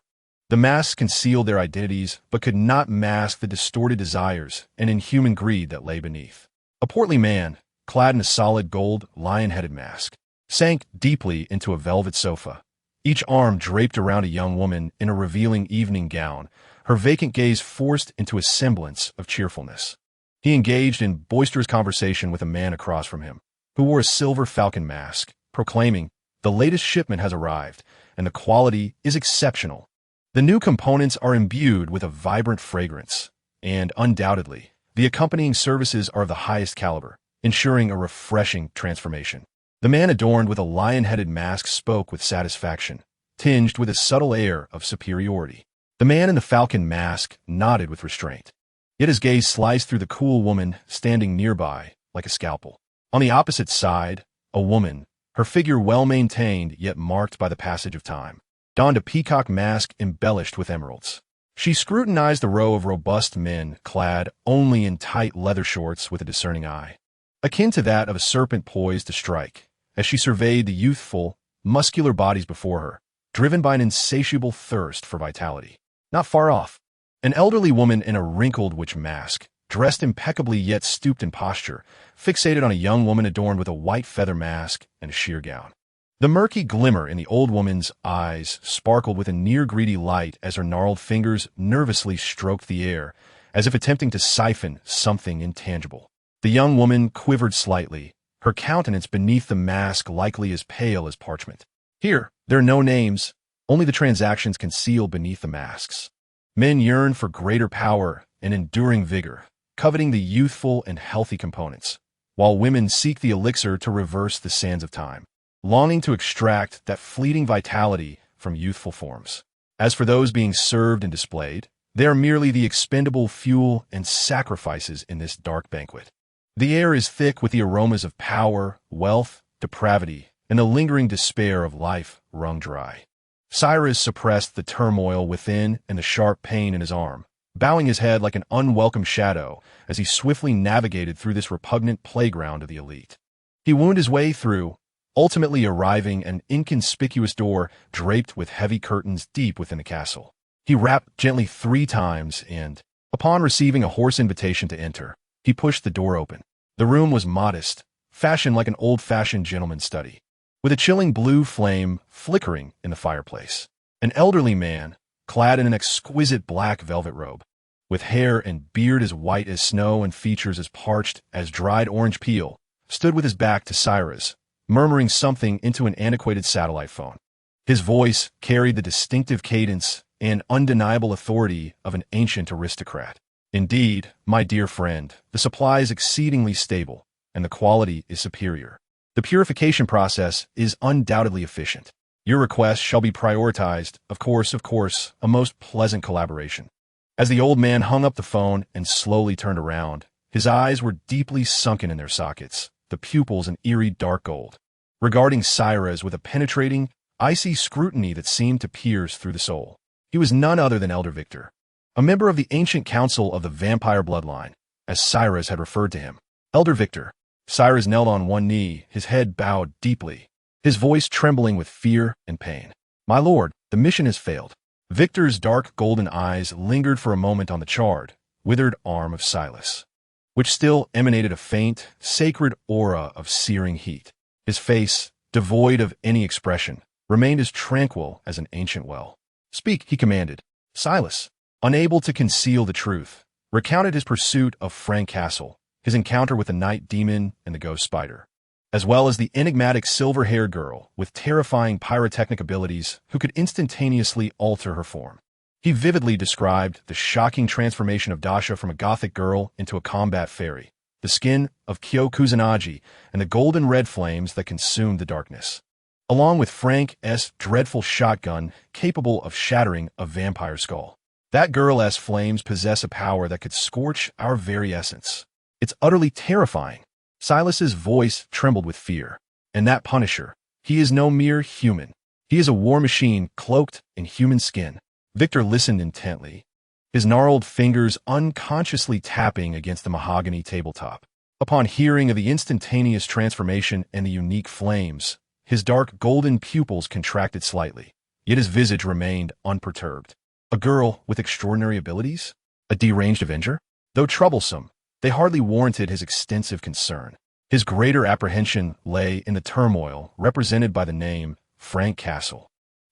The masks concealed their identities, but could not mask the distorted desires and inhuman greed that lay beneath. A portly man, clad in a solid gold, lion-headed mask, sank deeply into a velvet sofa, each arm draped around a young woman in a revealing evening gown, her vacant gaze forced into a semblance of cheerfulness. He engaged in boisterous conversation with a man across from him, who wore a silver falcon mask, proclaiming, "The latest shipment has arrived, and the quality is exceptional. The new components are imbued with a vibrant fragrance, and undoubtedly, the accompanying services are of the highest caliber, ensuring a refreshing transformation." The man adorned with a lion-headed mask spoke with satisfaction, tinged with a subtle air of superiority. The man in the falcon mask nodded with restraint, yet his gaze sliced through the cool woman standing nearby like a scalpel. On the opposite side, a woman, her figure well-maintained yet marked by the passage of time, donned a peacock mask embellished with emeralds. She scrutinized the row of robust men clad only in tight leather shorts with a discerning eye, akin to that of a serpent poised to strike, as she surveyed the youthful, muscular bodies before her, driven by an insatiable thirst for vitality. Not far off, an elderly woman in a wrinkled witch mask, dressed impeccably yet stooped in posture, fixated on a young woman adorned with a white feather mask and a sheer gown. The murky glimmer in the old woman's eyes sparkled with a near-greedy light as her gnarled fingers nervously stroked the air, as if attempting to siphon something intangible. The young woman quivered slightly, her countenance beneath the mask likely as pale as parchment. Here, there are no names, only the transactions concealed beneath the masks. Men yearn for greater power and enduring vigor, coveting the youthful and healthy components, while women seek the elixir to reverse the sands of time, longing to extract that fleeting vitality from youthful forms. As for those being served and displayed, they are merely the expendable fuel and sacrifices in this dark banquet. The air is thick with the aromas of power, wealth, depravity, and the lingering despair of life wrung dry. Cyrus suppressed the turmoil within and the sharp pain in his arm, bowing his head like an unwelcome shadow as he swiftly navigated through this repugnant playground of the elite. He wound his way through, ultimately arriving at an inconspicuous door draped with heavy curtains deep within the castle. He rapped gently 3 times and, upon receiving a hoarse invitation to enter, he pushed the door open. The room was modest, fashioned like an old-fashioned gentleman's study, with a chilling blue flame flickering in the fireplace. An elderly man, clad in an exquisite black velvet robe, with hair and beard as white as snow and features as parched as dried orange peel, stood with his back to Cyrus, murmuring something into an antiquated satellite phone. His voice carried the distinctive cadence and undeniable authority of an ancient aristocrat. "Indeed, my dear friend, the supply is exceedingly stable, and the quality is superior. The purification process is undoubtedly efficient. Your request shall be prioritized, of course, a most pleasant collaboration." As the old man hung up the phone and slowly turned around, his eyes were deeply sunken in their sockets, the pupils an eerie dark gold, regarding Cyrus with a penetrating, icy scrutiny that seemed to pierce through the soul. He was none other than Elder Victor, a member of the ancient council of the vampire bloodline, as Cyrus had referred to him. Elder Victor. Cyrus knelt on one knee, his head bowed deeply, his voice trembling with fear and pain. My lord, the mission has failed. Victor's dark golden eyes lingered for a moment on the charred, withered arm of Silas, which still emanated a faint, sacred aura of searing heat. His face, devoid of any expression, remained as tranquil as an ancient well. Speak, he commanded. Silas, unable to conceal the truth, recounted his pursuit of Frank Castle, his encounter with the night demon and the ghost spider, as well as the enigmatic silver-haired girl with terrifying pyrotechnic abilities who could instantaneously alter her form. He vividly described the shocking transformation of Dasha from a gothic girl into a combat fairy, the skin of Kyo Kusanagi, and the golden red flames that consumed the darkness, along with Frank's dreadful shotgun capable of shattering a vampire skull. That girl's flames possess a power that could scorch our very essence. It's utterly terrifying. Silas's voice trembled with fear. And that Punisher, he is no mere human. He is a war machine cloaked in human skin. Victor listened intently, his gnarled fingers unconsciously tapping against the mahogany tabletop. Upon hearing of the instantaneous transformation and the unique flames, his dark golden pupils contracted slightly, yet his visage remained unperturbed. A girl with extraordinary abilities? A deranged avenger? Though troublesome, they hardly warranted his extensive concern. His greater apprehension lay in the turmoil represented by the name Frank Castle,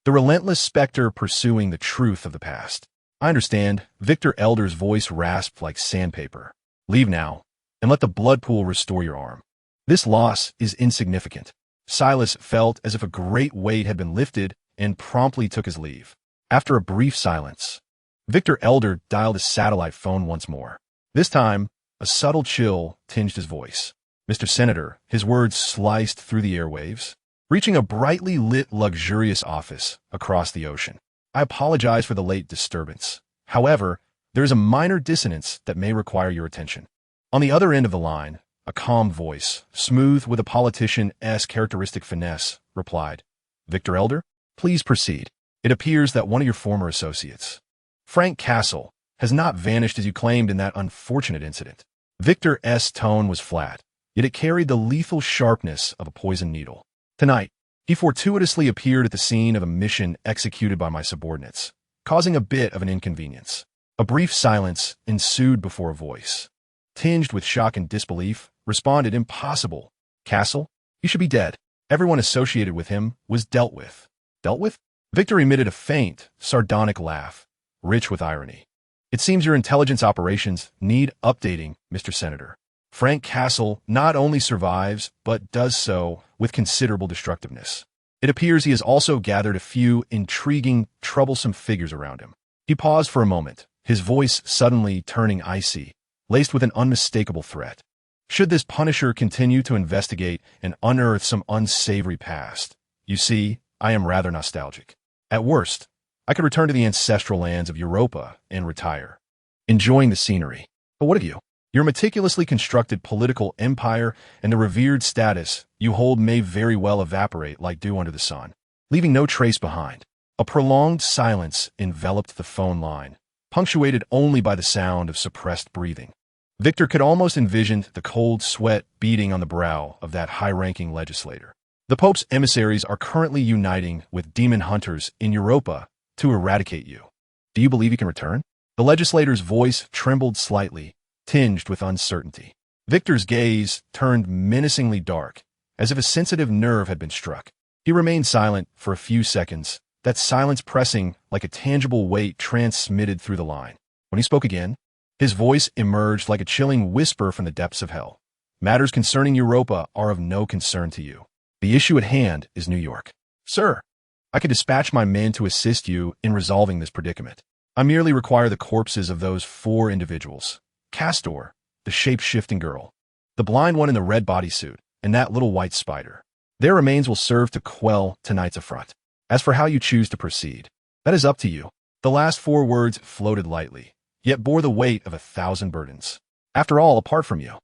the relentless specter pursuing the truth of the past. I understand, Victor Elder's voice rasped like sandpaper. Leave now, and let the blood pool restore your arm. This loss is insignificant. Silas felt as if a great weight had been lifted and promptly took his leave. After a brief silence, Victor Elder dialed his satellite phone once more. This time, a subtle chill tinged his voice. Mr. Senator, his words sliced through the airwaves, reaching a brightly lit, luxurious office across the ocean. I apologize for the late disturbance. However, there is a minor dissonance that may require your attention. On the other end of the line, a calm voice, smooth with a politician's characteristic finesse, replied, Victor Elder, please proceed. It appears that one of your former associates, Frank Castle, has not vanished as you claimed in that unfortunate incident. Victor's tone was flat, yet it carried the lethal sharpness of a poisoned needle. Tonight, he fortuitously appeared at the scene of a mission executed by my subordinates, causing a bit of an inconvenience. A brief silence ensued before a voice, tinged with shock and disbelief, responded, Impossible. Castle? He should be dead. Everyone associated with him was dealt with. Dealt with? Victor emitted a faint, sardonic laugh, rich with irony. It seems your intelligence operations need updating, Mr. Senator. Frank Castle not only survives, but does so with considerable destructiveness. It appears he has also gathered a few intriguing, troublesome figures around him. He paused for a moment, his voice suddenly turning icy, laced with an unmistakable threat. Should this Punisher continue to investigate and unearth some unsavory past? You see, I am rather nostalgic. At worst, I could return to the ancestral lands of Europa and retire, enjoying the scenery. But what of you? Your meticulously constructed political empire and the revered status you hold may very well evaporate like dew under the sun, leaving no trace behind. A prolonged silence enveloped the phone line, punctuated only by the sound of suppressed breathing. Victor could almost envision the cold sweat beading on the brow of that high-ranking legislator. The Pope's emissaries are currently uniting with demon hunters in Europa to eradicate you. Do you believe you can return? The legislator's voice trembled slightly, tinged with uncertainty. Victor's gaze turned menacingly dark, as if a sensitive nerve had been struck. He remained silent for a few seconds, that silence pressing like a tangible weight transmitted through the line. When he spoke again, his voice emerged like a chilling whisper from the depths of hell. Matters concerning Europa are of no concern to you. The issue at hand is New York. Sir, I could dispatch my men to assist you in resolving this predicament. I merely require the corpses of those 4 individuals. Castor, the shape-shifting girl, the blind one in the red bodysuit, and that little white spider. Their remains will serve to quell tonight's affront. As for how you choose to proceed, that is up to you. The last 4 words floated lightly, yet bore the weight of 1,000 burdens. After all, apart from you,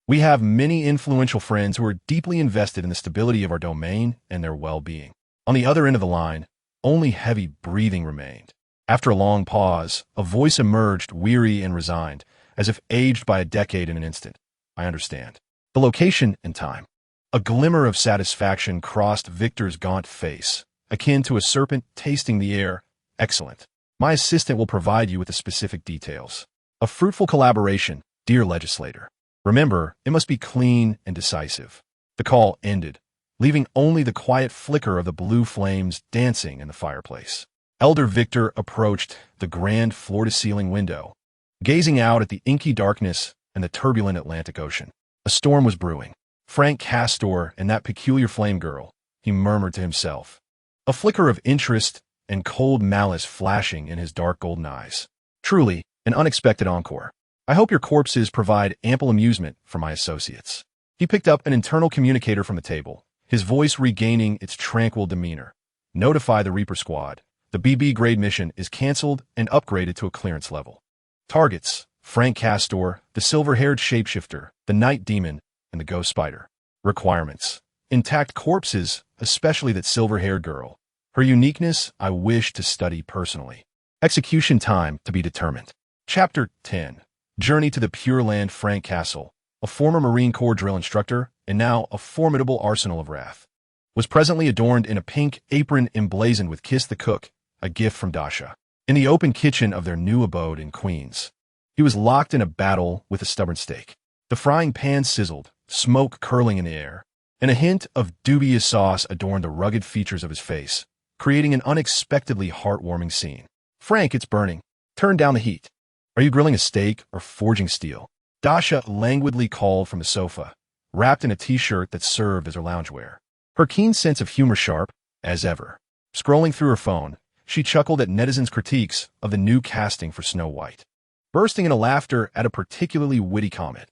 we have many influential friends who are deeply invested in the stability of our domain and their well-being. On the other end of the line, only heavy breathing remained. After a long pause, a voice emerged, weary and resigned, as if aged by a decade in an instant. I understand. The location and time. A glimmer of satisfaction crossed Victor's gaunt face, akin to a serpent tasting the air. Excellent. My assistant will provide you with the specific details. A fruitful collaboration, dear legislator. Remember, it must be clean and decisive. The call ended, leaving only the quiet flicker of the blue flames dancing in the fireplace. Elder Victor approached the grand floor-to-ceiling window, gazing out at the inky darkness and the turbulent Atlantic Ocean. A storm was brewing. Frank Castor and that peculiar flame girl, he murmured to himself. A flicker of interest and cold malice flashing in his dark golden eyes. Truly, an unexpected encore. I hope your corpses provide ample amusement for my associates. He picked up an internal communicator from the table, his voice regaining its tranquil demeanor. Notify the Reaper Squad. The BB grade mission is canceled and upgraded to a clearance level. Targets: Frank Castor, the silver-haired shapeshifter, the night demon, and the Ghost-Spider. Requirements: intact corpses, especially that silver-haired girl. Her uniqueness I wish to study personally. Execution time to be determined. Chapter 10. Journey to the Pure Land. Frank Castle, a former Marine Corps drill instructor and now a formidable arsenal of wrath, was presently adorned in a pink apron emblazoned with Kiss the Cook, a gift from Dasha, in the open kitchen of their new abode in Queens. He was locked in a battle with a stubborn steak. The frying pan sizzled, smoke curling in the air, and a hint of dubious sauce adorned the rugged features of his face, creating an unexpectedly heartwarming scene. Frank, it's burning. Turn down the heat. Are you grilling a steak or forging steel? Dasha languidly called from the sofa, wrapped in a t-shirt that served as her loungewear. Her keen sense of humor sharp, as ever. Scrolling through her phone, she chuckled at netizens' critiques of the new casting for Snow White, bursting into laughter at a particularly witty comment.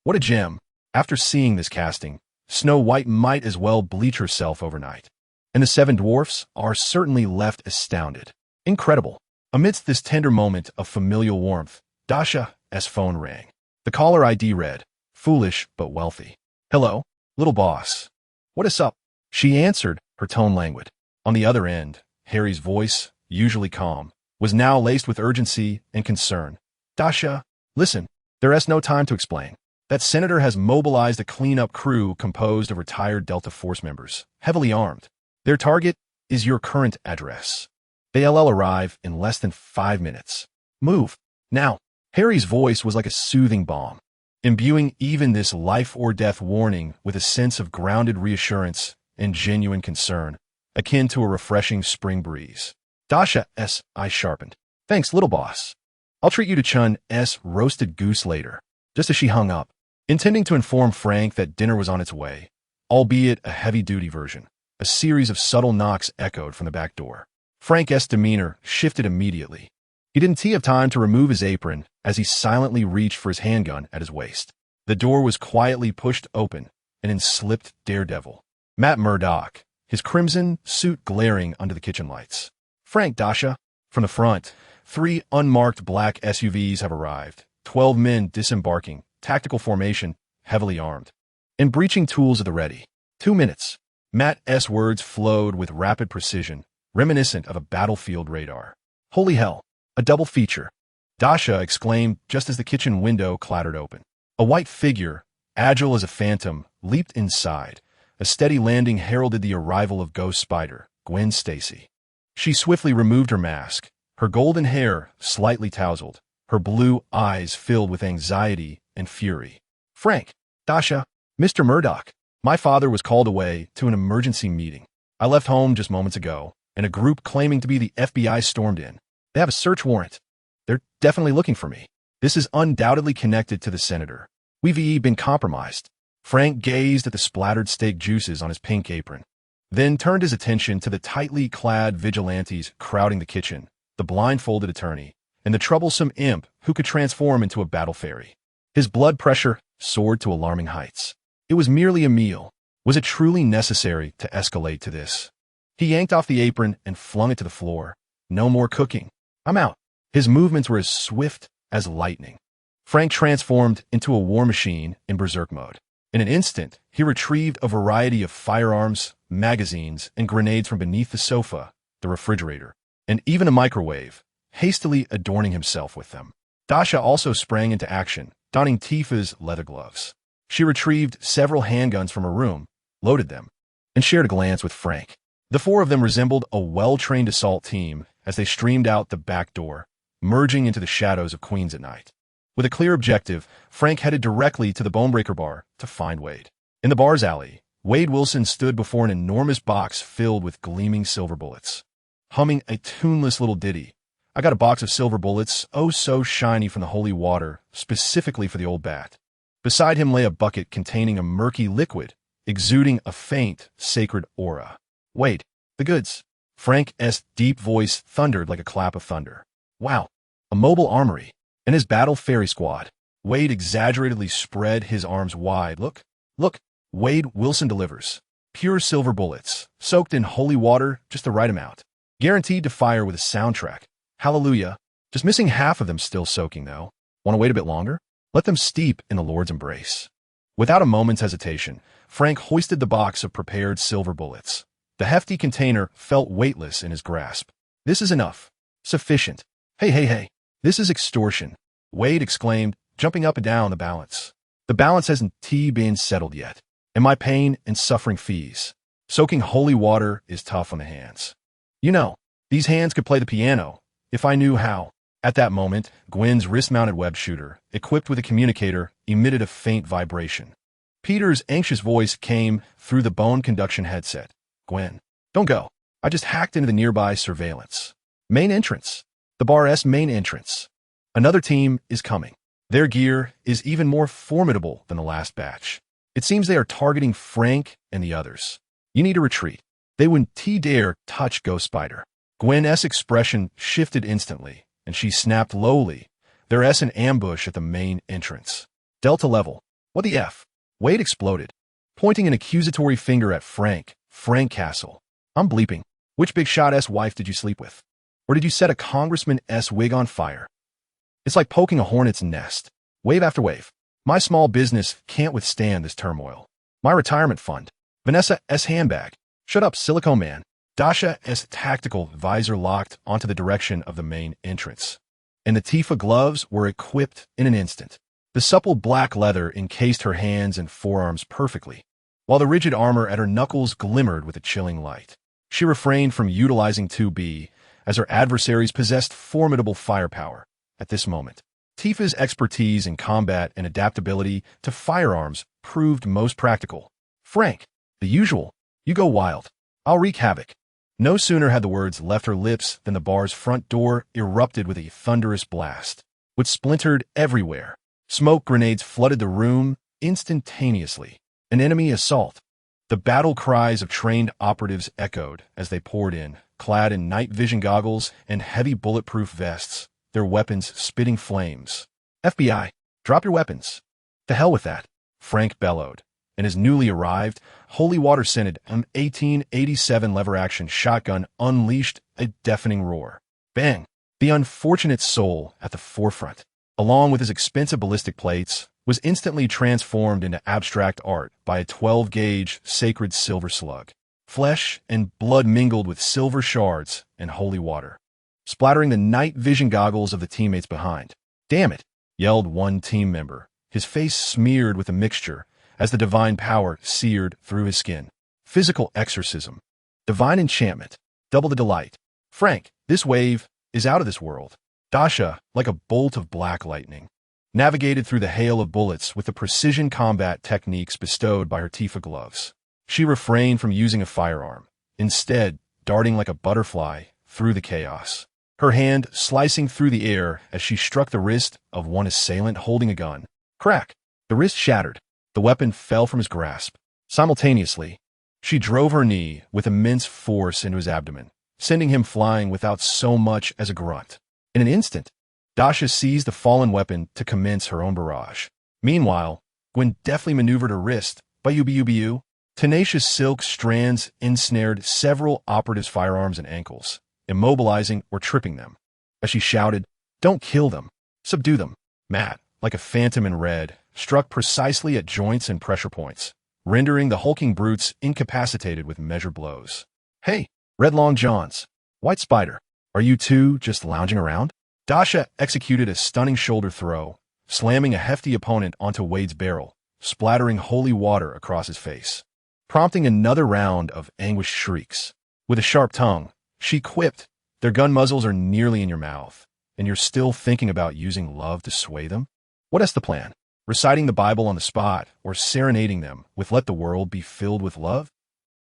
What a gem. After seeing this casting, Snow White might as well bleach herself overnight. And the seven dwarfs are certainly left astounded. Incredible. Amidst this tender moment of familial warmth, Dasha's phone rang. The caller ID read, "Foolish but wealthy." "Hello, little boss. What is up?" She answered, her tone languid. On the other end, Harry's voice, usually calm, was now laced with urgency and concern. "Dasha, listen, there is no time to explain. That senator has mobilized a cleanup crew composed of retired Delta Force members, heavily armed. Their target is your current address. They'll arrive in less than 5 minutes. Move. Now." Harry's voice was like a soothing balm, imbuing even this life-or-death warning with a sense of grounded reassurance and genuine concern, akin to a refreshing spring breeze. Dasha's eyes sharpened. "Thanks, little boss. I'll treat you to Chun's roasted goose later." Just as she hung up, intending to inform Frank that dinner was on its way, albeit a heavy-duty version, a series of subtle knocks echoed from the back door. Frank's demeanor shifted immediately. He didn't have time to remove his apron as he silently reached for his handgun at his waist. The door was quietly pushed open, and in slipped Daredevil, Matt Murdock, his crimson suit glaring under the kitchen lights. "Frank, Dasha." From the front, 3 unmarked black SUVs have arrived, 12 men disembarking, tactical formation, heavily armed, and breaching tools at the ready. 2 minutes. Matt's words flowed with rapid precision, reminiscent of a battlefield radar. "Holy hell. A double feature," Dasha exclaimed just as the kitchen window clattered open. A white figure, agile as a phantom, leaped inside. A steady landing heralded the arrival of Ghost-Spider Gwen Stacy. She swiftly removed her mask, her golden hair slightly tousled, her blue eyes filled with anxiety and fury. "Frank, Dasha, Mr. Murdoch, my father was called away to an emergency meeting. I left home just moments ago, and a group claiming to be the FBI stormed in. They have a search warrant. They're definitely looking for me. This is undoubtedly connected to the senator. We've been compromised." Frank gazed at the splattered steak juices on his pink apron, then turned his attention to the tightly clad vigilantes crowding the kitchen, the blindfolded attorney, and the troublesome imp who could transform into a battle fairy. His blood pressure soared to alarming heights. It was merely a meal. Was it truly necessary to escalate to this? He yanked off the apron and flung it to the floor. "No more cooking. I'm out." His movements were as swift as lightning. Frank transformed into a war machine in berserk mode. In an instant, he retrieved a variety of firearms, magazines, and grenades from beneath the sofa, the refrigerator, and even a microwave, hastily adorning himself with them. Dasha also sprang into action, donning Tifa's leather gloves. She retrieved several handguns from her room, loaded them, and shared a glance with Frank. The four of them resembled a well-trained assault team as they streamed out the back door, merging into the shadows of Queens at night. With a clear objective, Frank headed directly to the Bonebreaker bar to find Wade. In the bar's alley, Wade Wilson stood before an enormous box filled with gleaming silver bullets. Humming a tuneless little ditty, I got a box of silver bullets, oh so shiny from the holy water, specifically for the old bat. Beside him lay a bucket containing a murky liquid, exuding a faint, sacred aura. Wade, the goods. Frank's deep voice thundered like a clap of thunder. Wow, a mobile armory. And his battle fairy squad. Wade exaggeratedly spread his arms wide. Look, Wade Wilson delivers. Pure silver bullets, soaked in holy water, just the right amount. Guaranteed to fire with a soundtrack. Hallelujah. Just missing half of them still soaking, though. Want to wait a bit longer? Let them steep in the Lord's embrace. Without a moment's hesitation, Frank hoisted the box of prepared silver bullets. The hefty container felt weightless in his grasp. This is enough. Sufficient. Hey. This is extortion, Wade exclaimed, jumping up and down the balance. The balance hasn't been settled yet, and my pain and suffering fees. Soaking holy water is tough on the hands. You know, these hands could play the piano, if I knew how. At that moment, Gwen's wrist-mounted web shooter, equipped with a communicator, emitted a faint vibration. Peter's anxious voice came through the bone conduction headset. Gwen, don't go. I just hacked into the nearby surveillance. Main entrance. The bar's main entrance. Another team is coming. Their gear is even more formidable than the last batch. It seems they are targeting Frank and the others. You need to retreat. They wouldn't dare touch Ghost-Spider. Gwen's expression shifted instantly, and she snapped lowly. There's an ambush at the main entrance. Delta level. What the F? Wade exploded, pointing an accusatory finger at Frank. Frank Castle. I'm bleeping. Which big shot's wife did you sleep with? Or did you set a congressman's wig on fire? It's like poking a hornet's nest. Wave after wave. My small business can't withstand this turmoil. My retirement fund. Vanessa's handbag. Shut up, Silicone Man. Dasha's tactical visor locked onto the direction of the main entrance. And the Tifa gloves were equipped in an instant. The supple black leather encased her hands and forearms perfectly, while the rigid armor at her knuckles glimmered with a chilling light. She refrained from utilizing 2B, as her adversaries possessed formidable firepower at this moment. Tifa's expertise in combat and adaptability to firearms proved most practical. Frank, the usual, you go wild. I'll wreak havoc. No sooner had the words left her lips than the bar's front door erupted with a thunderous blast, which splintered everywhere. Smoke grenades flooded the room instantaneously. An enemy assault. The battle cries of trained operatives echoed as they poured in, clad in night vision goggles and heavy bulletproof vests, their weapons spitting flames. FBI, drop your weapons. To hell with that, Frank bellowed, and his newly arrived, holy water-scented M1887 lever-action shotgun unleashed a deafening roar. Bang! The unfortunate soul at the forefront, along with his expensive ballistic plates, was instantly transformed into abstract art by a 12-gauge sacred silver slug. Flesh and blood mingled with silver shards and holy water, splattering the night vision goggles of the teammates behind. Damn it, yelled one team member, his face smeared with a mixture as the divine power seared through his skin. Physical exorcism. Divine enchantment. Double the delight. Frank, this wave is out of this world. Dasha, like a bolt of black lightning, navigated through the hail of bullets with the precision combat techniques bestowed by her Tifa gloves. She refrained from using a firearm, instead darting like a butterfly through the chaos, her hand slicing through the air as she struck the wrist of one assailant holding a gun. Crack! The wrist shattered. The weapon fell from his grasp. Simultaneously, she drove her knee with immense force into his abdomen, sending him flying without so much as a grunt. In an instant, Dasha seized the fallen weapon to commence her own barrage. Meanwhile, Gwen deftly maneuvered her wrist, bu. Tenacious silk strands ensnared several operatives' firearms and ankles, immobilizing or tripping them. As she shouted, "Don't kill them, subdue them." Matt, like a phantom in red, struck precisely at joints and pressure points, rendering the hulking brutes incapacitated with measured blows. Hey, Red Long Johns, White Spider, Are you two just lounging around? Dasha executed a stunning shoulder throw, slamming a hefty opponent onto Wade's barrel, splattering holy water across his face, prompting another round of anguished shrieks. With a sharp tongue, she quipped, "Their gun muzzles are nearly in your mouth, and you're still thinking about using love to sway them? What is the plan? Reciting the Bible on the spot, or serenading them with 'Let the world be filled with love'?"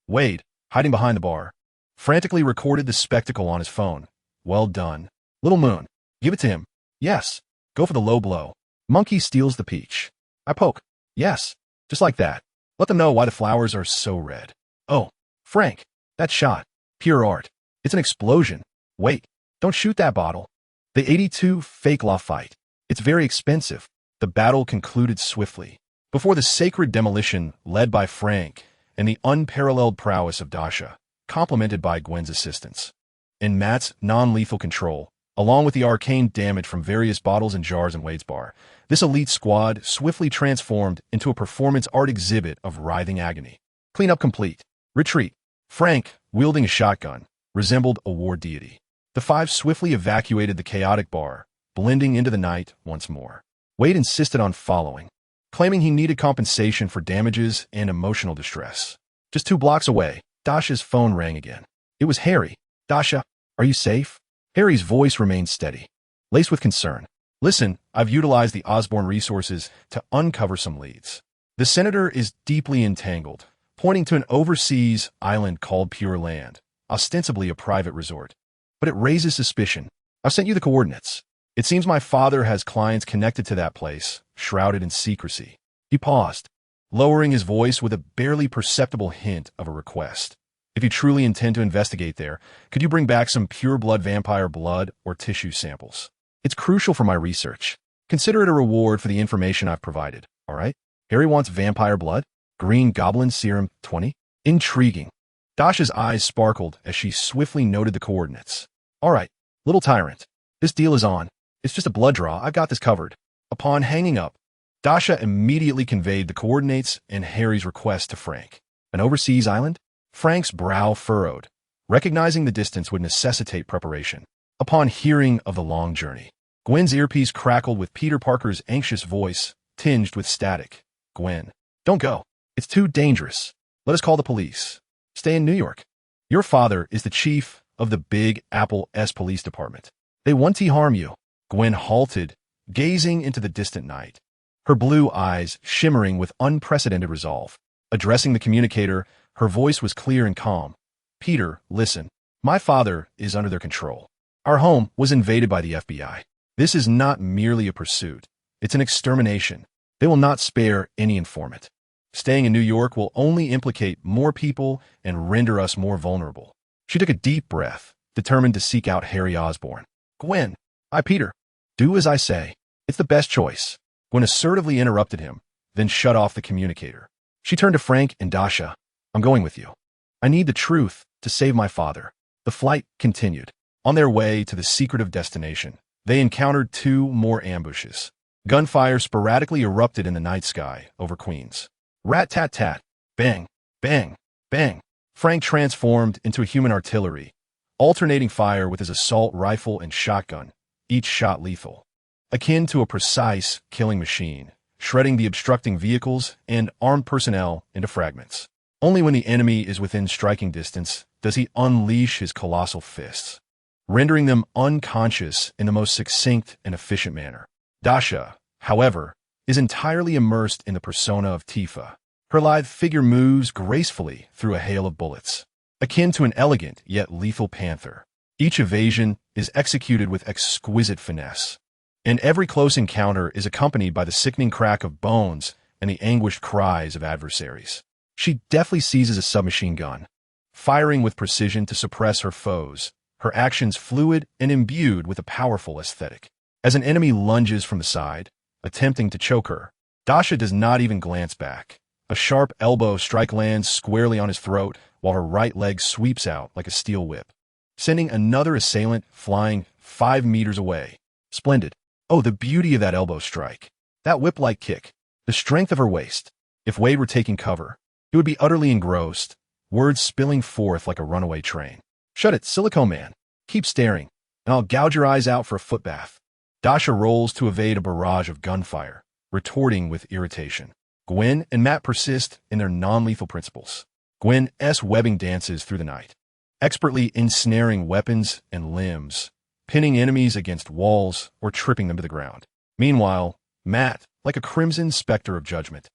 Wade, hiding behind the bar, frantically recorded the spectacle on his phone. "Well done. Little Moon, give it to him. Yes. Go for the low blow. Monkey steals the peach. I poke. Yes. Just like that. Let them know why the flowers are so red. Oh, Frank, that shot. Pure art. It's an explosion. Wait, don't shoot that bottle." The 82 fake law fight. It's very expensive. The battle concluded swiftly, before the sacred demolition led by Frank and the unparalleled prowess of Dasha, complemented by Gwen's assistance. And Matt's non-lethal control, along with the arcane damage from various bottles and jars in Wade's bar, this elite squad swiftly transformed into a performance art exhibit of writhing agony. Cleanup complete. Retreat. Frank, wielding a shotgun, resembled a war deity. The five swiftly evacuated the chaotic bar, blending into the night once more. Wade insisted on following, claiming he needed compensation for damages and emotional distress. Just 2 blocks away, Dasha's phone rang again. It was Harry. "Dasha, are you safe?" Harry's voice remained steady, laced with concern. "Listen, I've utilized the Osborne resources to uncover some leads. The senator is deeply entangled, pointing to an overseas island called Pure Land, ostensibly a private resort. But it raises suspicion. I've sent you the coordinates. It seems my father has clients connected to that place, shrouded in secrecy." He paused, lowering his voice with a barely perceptible hint of a request. "If you truly intend to investigate there, could you bring back some pure-blood vampire blood or tissue samples? It's crucial for my research. Consider it a reward for the information I've provided, all right? Harry wants vampire blood? Green Goblin Serum 20? Intriguing." Dasha's eyes sparkled as she swiftly noted the coordinates. "All right, little tyrant. This deal is on. It's just a blood draw. I've got this covered." Upon hanging up, Dasha immediately conveyed the coordinates and Harry's request to Frank. An overseas island? Frank's brow furrowed, recognizing the distance would necessitate preparation. Upon hearing of the long journey, Gwen's earpiece crackled with Peter Parker's anxious voice, tinged with static. "Gwen, don't go. It's too dangerous. Let us call the police. Stay in New York. Your father is the chief of the Big Apple S Police Department. They want to harm you." Gwen halted, gazing into the distant night, her blue eyes shimmering with unprecedented resolve. Addressing the communicator, her voice was clear and calm. "Peter, listen. My father is under their control. Our home was invaded by the FBI. This is not merely a pursuit. It's an extermination. They will not spare any informant. Staying in New York will only implicate more people and render us more vulnerable." She took a deep breath, determined to seek out Harry Osborn. "Gwen, Peter, do as I say. It's the best choice." Gwen assertively interrupted him, then shut off the communicator. She turned to Frank and Dasha. "I'm going with you. I need the truth to save my father." The flight continued. On their way to the secretive destination, they encountered 2 more ambushes. Gunfire sporadically erupted in the night sky over Queens. Rat-tat-tat, bang, bang, bang. Frank transformed into a human artillery, alternating fire with his assault rifle and shotgun, each shot lethal. Akin to a precise killing machine, shredding the obstructing vehicles and armed personnel into fragments. Only when the enemy is within striking distance does he unleash his colossal fists, rendering them unconscious in the most succinct and efficient manner. Dasha, however, is entirely immersed in the persona of Tifa. Her lithe figure moves gracefully through a hail of bullets, akin to an elegant yet lethal panther. Each evasion is executed with exquisite finesse, and every close encounter is accompanied by the sickening crack of bones and the anguished cries of adversaries. She deftly seizes a submachine gun, firing with precision to suppress her foes, her actions fluid and imbued with a powerful aesthetic. As an enemy lunges from the side, attempting to choke her, Dasha does not even glance back. A sharp elbow strike lands squarely on his throat, while her right leg sweeps out like a steel whip, sending another assailant flying 5 meters away. Splendid. Oh, the beauty of that elbow strike. That whip-like kick. The strength of her waist. If Wade were taking cover, he would be utterly engrossed, words spilling forth like a runaway train. "Shut it, Silicone Man. Keep staring. and I'll gouge your eyes out for a footbath. Dasha rolls to evade a barrage of gunfire, retorting with irritation. Gwen and Matt persist in their non-lethal principles. Gwen's webbing dances through the night, expertly ensnaring weapons and limbs, pinning enemies against walls or tripping them to the ground. Meanwhile, Matt, like a crimson specter of judgment,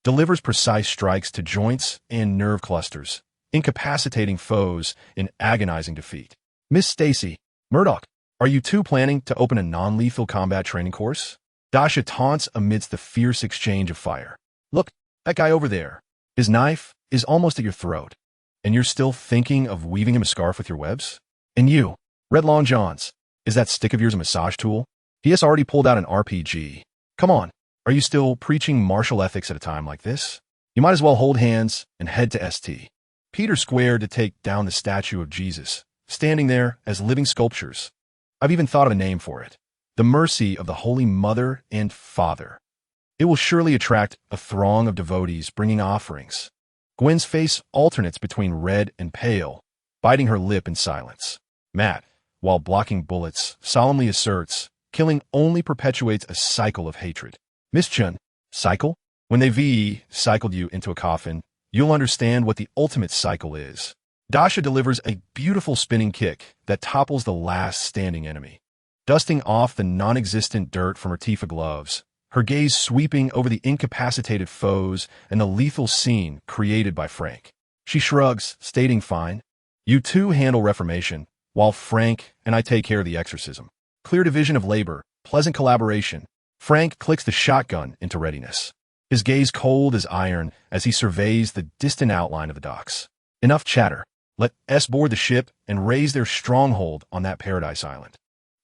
delivers precise strikes to joints and nerve clusters, incapacitating foes in agonizing defeat. Miss Stacy, Murdoch, are you two planning to open a non-lethal combat training course? Dasha taunts amidst the fierce exchange of fire. Look, that guy over there. His knife is almost at your throat, and you're still thinking of weaving him a scarf with your webs? And you, Red Long Johns, is that stick of yours a massage tool? He has already pulled out an RPG. Come on, are you still preaching martial ethics at a time like this? You might as well hold hands and head to ST. Peter squared to take down the statue of Jesus, standing there as living sculptures. I've even thought of a name for it. The Mercy of the Holy Mother and Father. It will surely attract a throng of devotees bringing offerings. Gwen's face alternates between red and pale, biting her lip in silence. Matt, while blocking bullets, solemnly asserts, killing only perpetuates a cycle of hatred. Miss Chen, cycle? When they cycled you into a coffin, you'll understand what the ultimate cycle is. Dasha delivers a beautiful spinning kick that topples the last standing enemy. Dusting off the non-existent dirt from her Tifa gloves, her gaze sweeping over the incapacitated foes and the lethal scene created by Frank. She shrugs, stating fine. You two handle reformation, while Frank and I take care of the exorcism. Clear division of labor, pleasant collaboration. Frank clicks the shotgun into readiness, his gaze cold as iron as he surveys the distant outline of the docks. Enough chatter. Let's board the ship and raise their stronghold on that paradise island.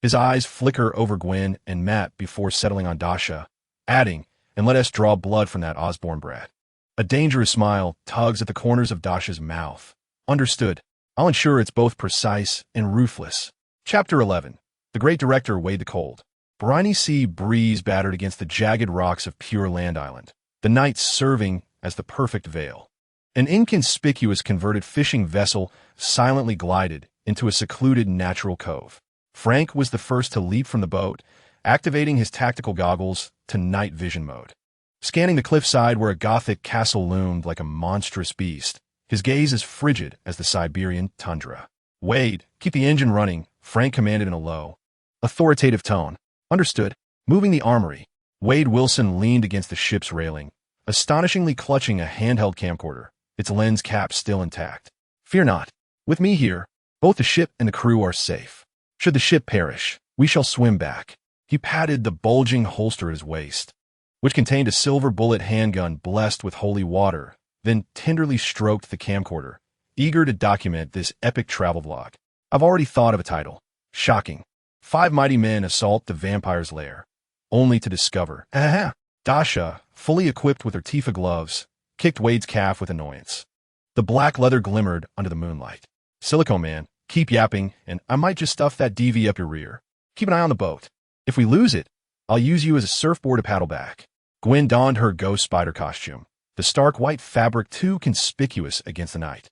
His eyes flicker over Gwen and Matt before settling on Dasha, adding, and let us draw blood from that Osborne brat. A dangerous smile tugs at the corners of Dasha's mouth. Understood. I'll ensure it's both precise and ruthless. Chapter 11. The Great Director weighed the cold. Briny sea breeze battered against the jagged rocks of Pure Land Island, the night serving as the perfect veil. An inconspicuous converted fishing vessel silently glided into a secluded natural cove. Frank was the first to leap from the boat, activating his tactical goggles to night vision mode. Scanning the cliffside where a Gothic castle loomed like a monstrous beast, his gaze as frigid as the Siberian tundra. Wade, keep the engine running, Frank commanded in a low, authoritative tone. Understood. Moving the armory, Wade Wilson leaned against the ship's railing, astonishingly clutching a handheld camcorder, its lens cap still intact. Fear not. With me here, both the ship and the crew are safe. Should the ship perish, we shall swim back. He patted the bulging holster at his waist, which contained a silver bullet handgun blessed with holy water, then tenderly stroked the camcorder, eager to document this epic travel vlog. I've already thought of a title. Shocking. 5 mighty men assault the vampire's lair, only to discover. Dasha, fully equipped with her Tifa gloves, kicked Wade's calf with annoyance. The black leather glimmered under the moonlight. Silicone Man, keep yapping, and I might just stuff that DV up your rear. Keep an eye on the boat. If we lose it, I'll use you as a surfboard to paddle back. Gwen donned her Ghost-Spider costume, the stark white fabric too conspicuous against the night.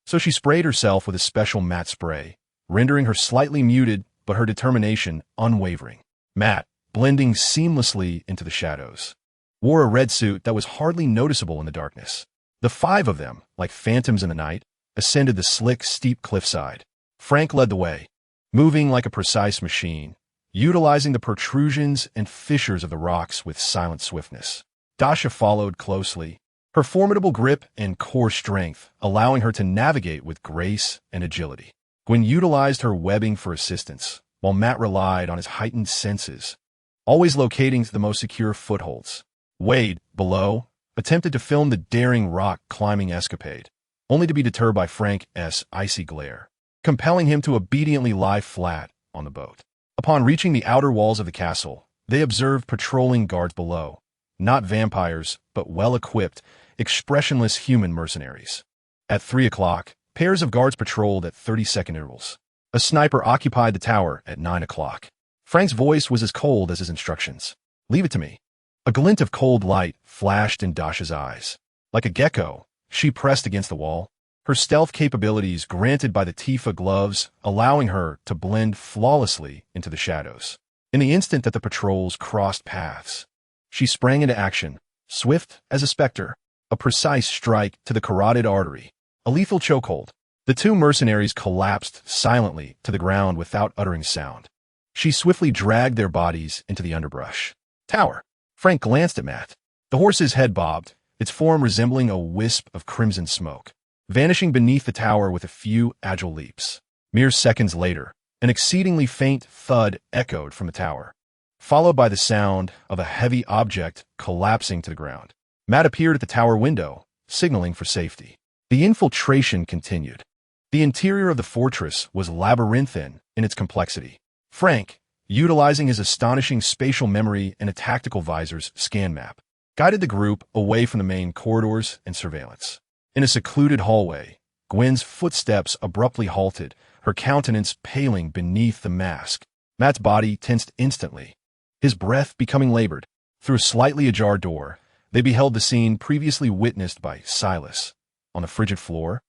So she sprayed herself with a special matte spray, rendering her slightly muted but her determination unwavering. Matt, blending seamlessly into the shadows, wore a red suit that was hardly noticeable in the darkness. The 5 of them, like phantoms in the night, ascended the slick, steep cliffside. Frank led the way, moving like a precise machine, utilizing the protrusions and fissures of the rocks with silent swiftness. Dasha followed closely, her formidable grip and core strength allowing her to navigate with grace and agility. Gwen utilized her webbing for assistance, while Matt relied on his heightened senses, always locating the most secure footholds. Wade, below, attempted to film the daring rock climbing escapade, only to be deterred by Frank's icy glare, compelling him to obediently lie flat on the boat. Upon reaching the outer walls of the castle, they observed patrolling guards below, not vampires, but well-equipped, expressionless human mercenaries. At 3 o'clock, pairs of guards patrolled at 30-second intervals. A sniper occupied the tower at 9 o'clock. Frank's voice was as cold as his instructions. Leave it to me. A glint of cold light flashed in Dasha's eyes. Like a gecko, she pressed against the wall, her stealth capabilities granted by the Tifa gloves allowing her to blend flawlessly into the shadows. In the instant that the patrols crossed paths, she sprang into action, swift as a specter, a precise strike to the carotid artery, a lethal chokehold. The two mercenaries collapsed silently to the ground without uttering sound. She swiftly dragged their bodies into the underbrush. Tower. Frank glanced at Matt. The horse's head bobbed, its form resembling a wisp of crimson smoke, vanishing beneath the tower with a few agile leaps. Mere seconds later, an exceedingly faint thud echoed from the tower, followed by the sound of a heavy object collapsing to the ground. Matt appeared at the tower window, signaling for safety. The infiltration continued. The interior of the fortress was labyrinthine in its complexity. Frank, utilizing his astonishing spatial memory and a tactical visor's scan map, guided the group away from the main corridors and surveillance. In a secluded hallway, Gwen's footsteps abruptly halted, her countenance paling beneath the mask. Matt's body tensed instantly, his breath becoming labored. Through a slightly ajar door, they beheld the scene previously witnessed by Silas. On the frigid floor,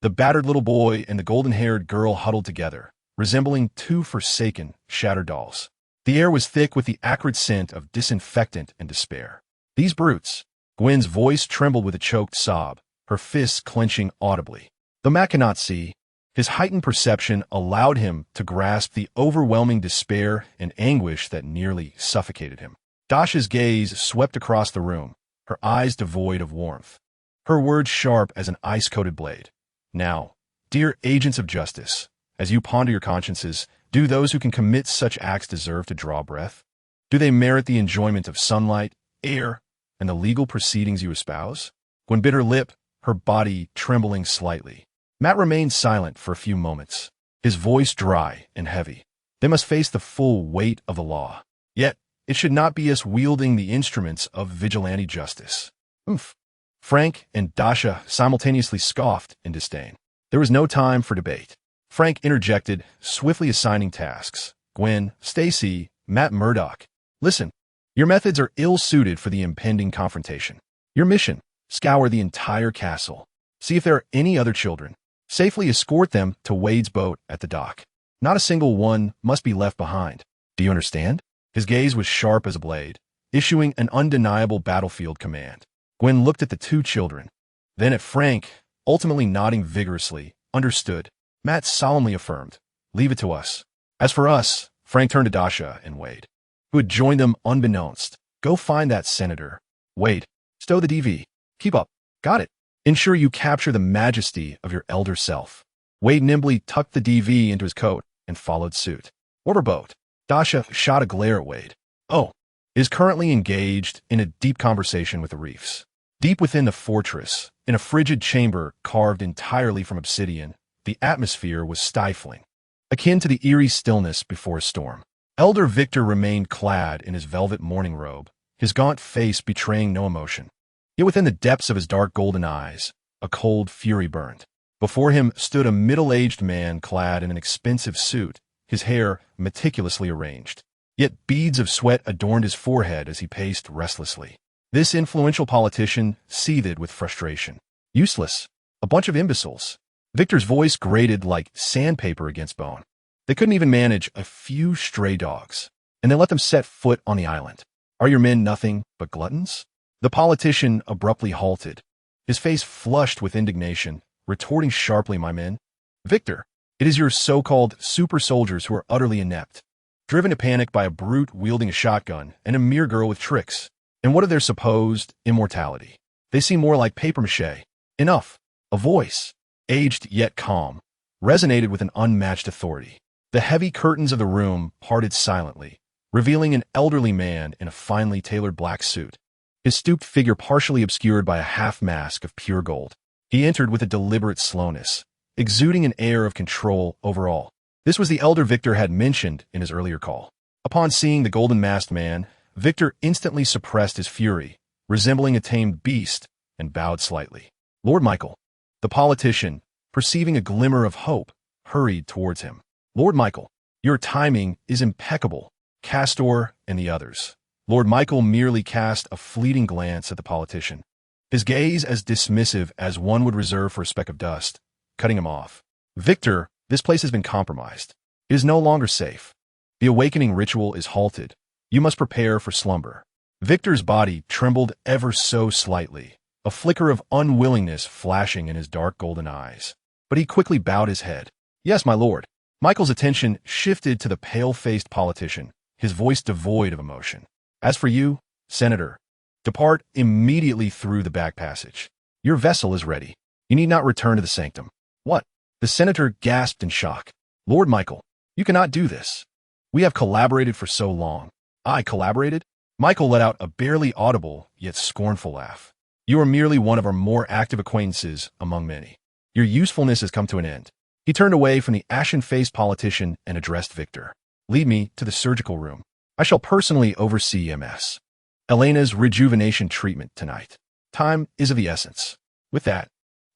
the battered little boy and the golden-haired girl huddled together, resembling two forsaken, shattered dolls. The air was thick with the acrid scent of disinfectant and despair. These brutes. Gwen's voice trembled with a choked sob, her fists clenching audibly. Though Matt cannot see, his heightened perception allowed him to grasp the overwhelming despair and anguish that nearly suffocated him. Dasha's gaze swept across the room, her eyes devoid of warmth, her words sharp as an ice-coated blade. Now, dear agents of justice, as you ponder your consciences, do those who can commit such acts deserve to draw breath? Do they merit the enjoyment of sunlight, air, and the legal proceedings you espouse? Gwen bit her lip, her body trembling slightly. Matt remained silent for a few moments, his voice dry and heavy. They must face the full weight of the law. Yet, it should not be us wielding the instruments of vigilante justice. Oomph. Frank and Dasha simultaneously scoffed in disdain. There was no time for debate. Frank interjected, swiftly assigning tasks. Gwen, Stacy, Matt Murdock. Listen, your methods are ill-suited for the impending confrontation. Your mission, scour the entire castle. See if there are any other children. Safely escort them to Wade's boat at the dock. Not a single one must be left behind. Do you understand? His gaze was sharp as a blade, issuing an undeniable battlefield command. Gwen looked at the two children, then at Frank, ultimately nodding vigorously. Understood. Matt solemnly affirmed, leave it to us. As for us, Frank turned to Dasha and Wade, who had joined them unbeknownst. Go find that senator. Wade, stow the DV. Keep up. Got it. Ensure you capture the majesty of your elder self. Wade nimbly tucked the DV into his coat and followed suit. Order boat. Dasha shot a glare at Wade. Oh, is currently engaged in a deep conversation with the reefs. Deep within the fortress, in a frigid chamber carved entirely from obsidian, the atmosphere was stifling, akin to the eerie stillness before a storm. Elder Victor remained clad in his velvet mourning robe, his gaunt face betraying no emotion. Yet within the depths of his dark golden eyes, a cold fury burned. Before him stood a middle-aged man clad in an expensive suit, his hair meticulously arranged. Yet beads of sweat adorned his forehead as he paced restlessly. This influential politician seethed with frustration. Useless. A bunch of imbeciles. Victor's voice grated like sandpaper against bone. They couldn't even manage a few stray dogs, and they let them set foot on the island. Are your men nothing but gluttons? The politician abruptly halted, his face flushed with indignation, retorting sharply, my men. Victor, it is your so-called super soldiers who are utterly inept, driven to panic by a brute wielding a shotgun and a mere girl with tricks. And what of their supposed immortality? They seem more like papier-mâché. Enough. A voice, aged yet calm, resonated with an unmatched authority. The heavy curtains of the room parted silently, revealing an elderly man in a finely tailored black suit, his stooped figure partially obscured by a half-mask of pure gold. He entered with a deliberate slowness, exuding an air of control over all. This was the elder Victor had mentioned in his earlier call. Upon seeing the golden-masked man, Victor instantly suppressed his fury, resembling a tamed beast, and bowed slightly. Lord Michael. The politician, perceiving a glimmer of hope, hurried towards him. Lord Michael, your timing is impeccable. Castor and the others. Lord Michael merely cast a fleeting glance at the politician, his gaze as dismissive as one would reserve for a speck of dust. cutting him off. Victor, this place has been compromised. It is no longer safe. The awakening ritual is halted. You must prepare for slumber. Victor's body trembled ever so slightly, a flicker of unwillingness flashing in his dark golden eyes. But he quickly bowed his head. Yes, my lord. Michael's attention shifted to the pale-faced politician, his voice devoid of emotion. As for you, Senator, depart immediately through the back passage. Your vessel is ready. You need not return to the sanctum. What? The senator gasped in shock. Lord Michael, you cannot do this. We have collaborated for so long. I collaborated? Michael let out a barely audible, yet scornful laugh. You are merely one of our more active acquaintances among many. Your usefulness has come to an end. He turned away from the ashen-faced politician and addressed Victor. Lead me to the surgical room. I shall personally oversee MS. Elena's rejuvenation treatment tonight. Time is of the essence. With that,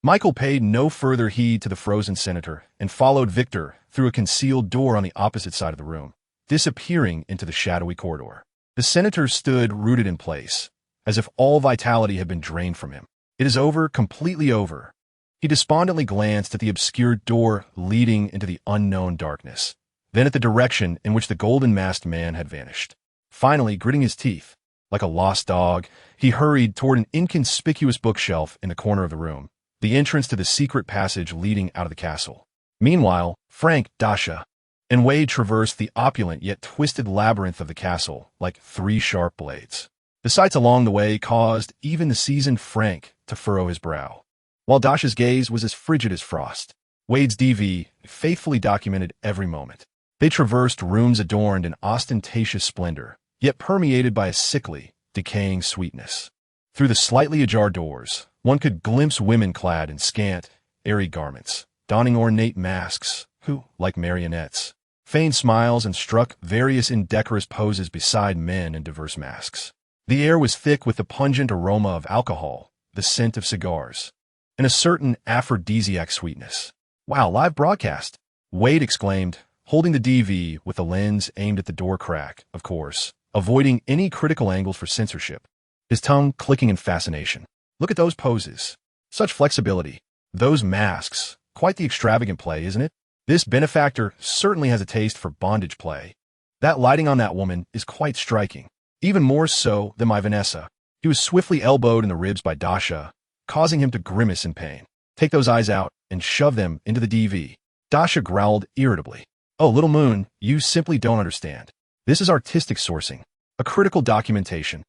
Michael paid no further heed to the frozen senator and followed Victor through a concealed door on the opposite side of the room, disappearing into the shadowy corridor. The senator stood rooted in place, as if all vitality had been drained from him. It is over, completely over. He despondently glanced at the obscure door leading into the unknown darkness, then at the direction in which the golden-masked man had vanished. Finally, gritting his teeth, like a lost dog, he hurried toward an inconspicuous bookshelf in the corner of the room, the entrance to the secret passage leading out of the castle. Meanwhile, Frank, Dasha, and Wade traversed the opulent yet twisted labyrinth of the castle like 3 sharp blades. The sights along the way caused even the seasoned Frank to furrow his brow, while Dasha's gaze was as frigid as frost. Wade's DV faithfully documented every moment. They traversed rooms adorned in ostentatious splendor, yet permeated by a sickly, decaying sweetness. Through the slightly ajar doors, one could glimpse women clad in scant, airy garments, donning ornate masks, who, like marionettes, feigned smiles and struck various indecorous poses beside men in diverse masks. The air was thick with the pungent aroma of alcohol, the scent of cigars, and a certain aphrodisiac sweetness. Wow, live broadcast! Wade exclaimed, holding the DV with the lens aimed at the door crack, of course, avoiding any critical angles for censorship, his tongue clicking in fascination. Look at those poses. Such flexibility. Those masks. Quite the extravagant play, isn't it? This benefactor certainly has a taste for bondage play. That lighting on that woman is quite striking. Even more so than my Vanessa. He was swiftly elbowed in the ribs by Dasha, causing him to grimace in pain. Take those eyes out and shove them into the DV. Dasha growled irritably. Oh, little moon, you simply don't understand. This is artistic sourcing, a critical documentation,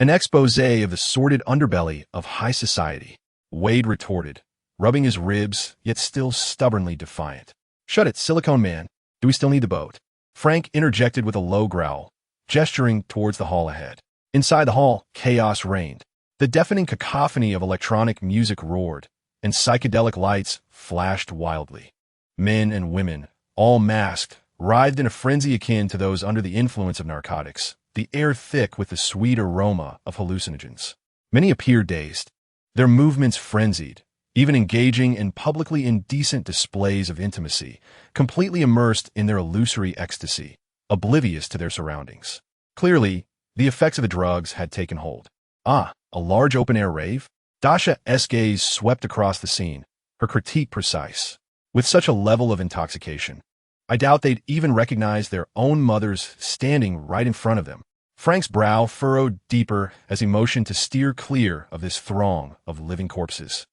an exposé of the sordid underbelly of high society. Wade retorted, rubbing his ribs, yet still stubbornly defiant. Shut it, silicone man. Do we still need the boat? Frank interjected with a low growl, gesturing towards the hall ahead. Inside the hall, chaos reigned. The deafening cacophony of electronic music roared, and psychedelic lights flashed wildly. Men and women, all masked, writhed in a frenzy akin to those under the influence of narcotics, the air thick with the sweet aroma of hallucinogens. Many appeared dazed, their movements frenzied, even engaging in publicly indecent displays of intimacy, completely immersed in their illusory ecstasy, oblivious to their surroundings. Clearly, the effects of the drugs had taken hold. Ah, a large open-air rave? Dasha's gaze swept across the scene, her critique precise. With such a level of intoxication, I doubt they'd even recognize their own mothers standing right in front of them. Frank's brow furrowed deeper as he motioned to steer clear of this throng of living corpses.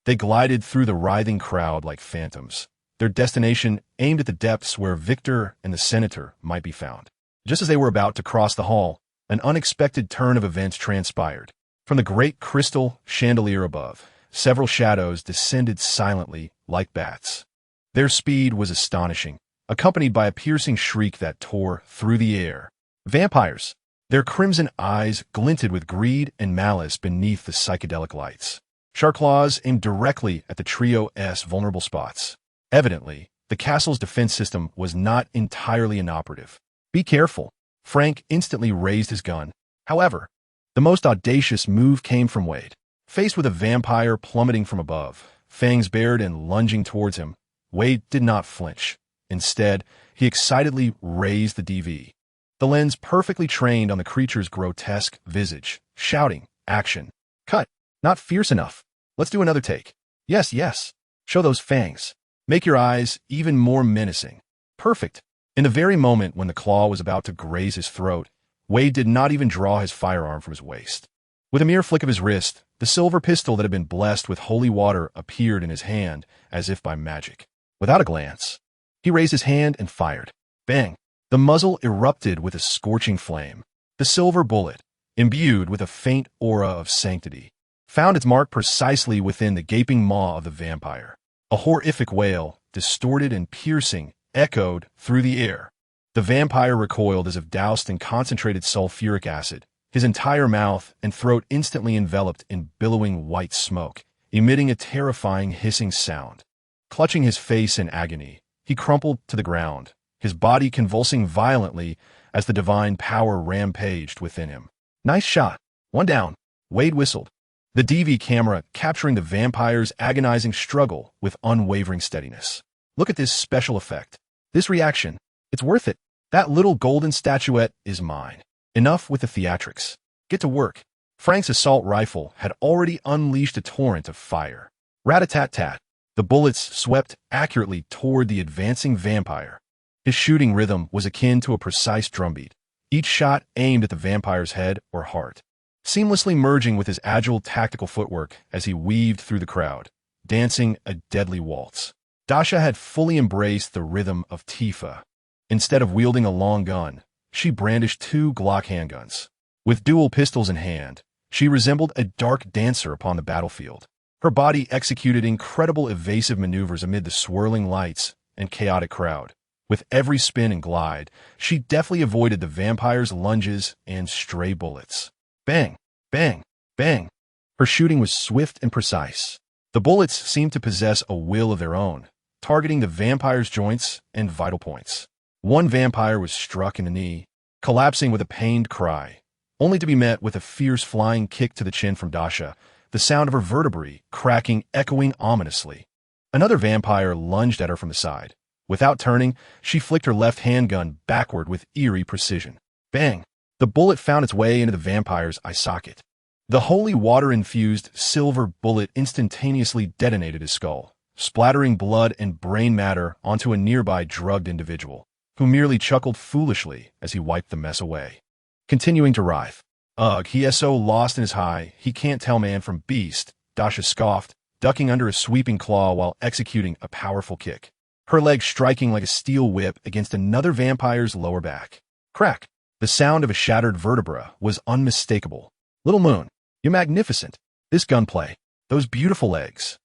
They glided through the writhing crowd like phantoms, their destination aimed at the depths where Victor and the senator might be found. Just as they were about to cross the hall, an unexpected turn of events transpired. From the great crystal chandelier above, several shadows descended silently like bats. Their speed was astonishing, accompanied by a piercing shriek that tore through the air. Vampires! Their crimson eyes glinted with greed and malice beneath the psychedelic lights. Sharp claws aimed directly at the trio's vulnerable spots. Evidently, the castle's defense system was not entirely inoperative. Be careful. Frank instantly raised his gun. However, the most audacious move came from Wade. Faced with a vampire plummeting from above, fangs bared and lunging towards him, Wade did not flinch. Instead, he excitedly raised the DV. The lens perfectly trained on the creature's grotesque visage, shouting, "Action! Cut! Not fierce enough. Let's do another take." Yes, yes. Show those fangs. Make your eyes even more menacing. Perfect. In the very moment when the claw was about to graze his throat, Wade did not even draw his firearm from his waist. With a mere flick of his wrist, the silver pistol that had been blessed with holy water appeared in his hand as if by magic. Without a glance, he raised his hand and fired. Bang! The muzzle erupted with a scorching flame. The silver bullet, imbued with a faint aura of sanctity, found its mark precisely within the gaping maw of the vampire. A horrific wail, distorted and piercing, echoed through the air. The vampire recoiled as if doused in concentrated sulfuric acid, his entire mouth and throat instantly enveloped in billowing white smoke, emitting a terrifying hissing sound. Clutching his face in agony, he crumpled to the ground, his body convulsing violently as the divine power rampaged within him. Nice shot. One down. Wade whistled, the DV camera capturing the vampire's agonizing struggle with unwavering steadiness. Look at this special effect. This reaction. It's worth it. That little golden statuette is mine. Enough with the theatrics. Get to work. Frank's assault rifle had already unleashed a torrent of fire. Rat-a-tat-tat. The bullets swept accurately toward the advancing vampire. His shooting rhythm was akin to a precise drumbeat, each shot aimed at the vampire's head or heart, seamlessly merging with his agile tactical footwork as he weaved through the crowd, dancing a deadly waltz. Dasha had fully embraced the rhythm of Tifa. Instead of wielding a long gun, she brandished 2 Glock handguns. With dual pistols in hand, she resembled a dark dancer upon the battlefield. Her body executed incredible evasive maneuvers amid the swirling lights and chaotic crowd. With every spin and glide, she deftly avoided the vampire's lunges and stray bullets. Bang, bang, bang. Her shooting was swift and precise. The bullets seemed to possess a will of their own, targeting the vampire's joints and vital points. One vampire was struck in the knee, collapsing with a pained cry, only to be met with a fierce flying kick to the chin from Dasha, the sound of her vertebrae cracking echoing ominously. Another vampire lunged at her from the side. Without turning, she flicked her left handgun backward with eerie precision. Bang! The bullet found its way into the vampire's eye socket. The holy water-infused silver bullet instantaneously detonated his skull, splattering blood and brain matter onto a nearby drugged individual, who merely chuckled foolishly as he wiped the mess away. Continuing to writhe. Ugh, he is so lost in his high, he can't tell man from beast, Dasha scoffed, ducking under a sweeping claw while executing a powerful kick, her leg striking like a steel whip against another vampire's lower back. Crack! The sound of a shattered vertebra was unmistakable. Little Moon, you're magnificent. This gunplay. Those beautiful legs.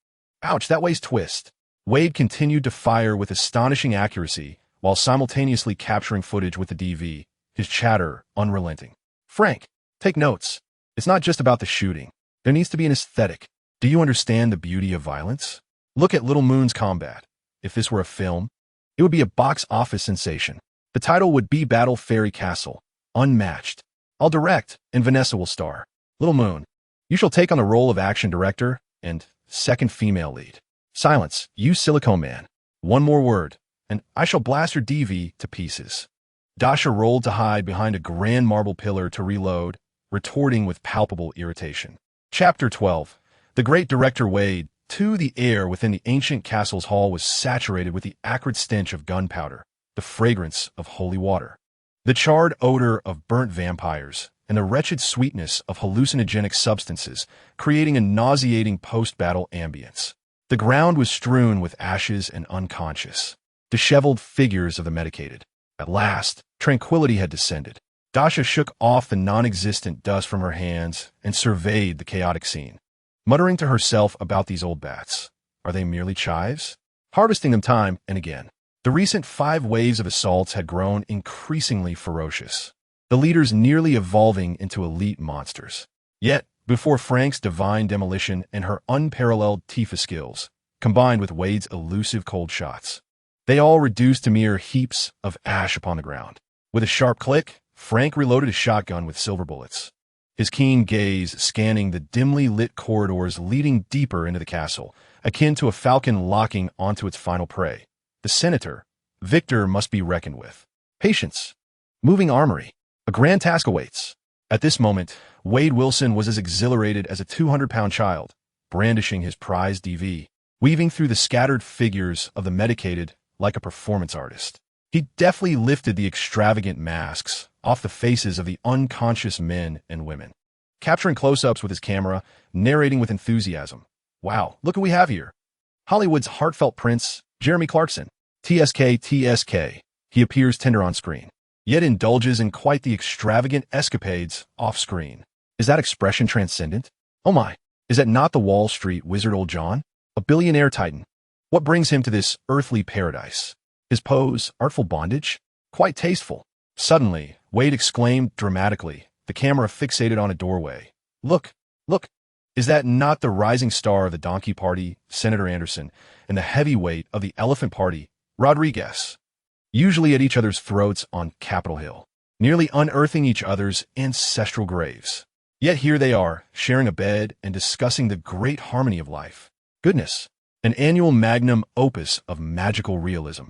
Ouch, that waist twist. Wade continued to fire with astonishing accuracy while simultaneously capturing footage with the DV, his chatter unrelenting. Frank, take notes. It's not just about the shooting. There needs to be an aesthetic. Do you understand the beauty of violence? Look at Little Moon's combat. If this were a film, it would be a box office sensation. The title would be Battle Fairy Castle, unmatched. I'll direct, and Vanessa will star. Little Moon, you shall take on the role of action director and second female lead. Silence, you silicone man. One more word, and I shall blast your DV to pieces. Dasha rolled to hide behind a grand marble pillar to reload, retorting with palpable irritation. Chapter 12. The great director Wade. The air within the ancient castle's hall was saturated with the acrid stench of gunpowder, the fragrance of holy water, the charred odor of burnt vampires, and the wretched sweetness of hallucinogenic substances, creating a nauseating post-battle ambience. The ground was strewn with ashes and unconscious, disheveled figures of the medicated. At last, tranquility had descended. Dasha shook off the non-existent dust from her hands and surveyed the chaotic scene, muttering to herself about these old bats. Are they merely chives? Harvesting them time and again. The recent 5 waves of assaults had grown increasingly ferocious, the leaders nearly evolving into elite monsters. Yet, before Frank's divine demolition and her unparalleled Tifa skills, combined with Wade's elusive cold shots, they all reduced to mere heaps of ash upon the ground. With a sharp click, Frank reloaded his shotgun with silver bullets, his keen gaze scanning the dimly lit corridors leading deeper into the castle, akin to a falcon locking onto its final prey. The senator, Victor, must be reckoned with. Patience. Moving armory. A grand task awaits. At this moment, Wade Wilson was as exhilarated as a 200-pound child, brandishing his prized DV. weaving through the scattered figures of the medicated like a performance artist. He deftly lifted the extravagant masks off the faces of the unconscious men and women, capturing close-ups with his camera, narrating with enthusiasm. Wow, look what we have here. Hollywood's heartfelt prince, Jeremy Clarkson. TSK. He appears tender on screen, yet indulges in quite the extravagant escapades off-screen. Is that expression transcendent? Oh my, is that not the Wall Street wizard old John? A billionaire titan. What brings him to this earthly paradise? His pose, artful bondage? Quite tasteful. Suddenly, Wade exclaimed dramatically, the camera fixated on a doorway. Look! Is that not the rising star of the Donkey Party, Senator Anderson, and the heavyweight of the Elephant Party, Rodriguez? Usually at each other's throats on Capitol Hill, nearly unearthing each other's ancestral graves. Yet here they are, sharing a bed and discussing the great harmony of life. Goodness, an annual magnum opus of magical realism.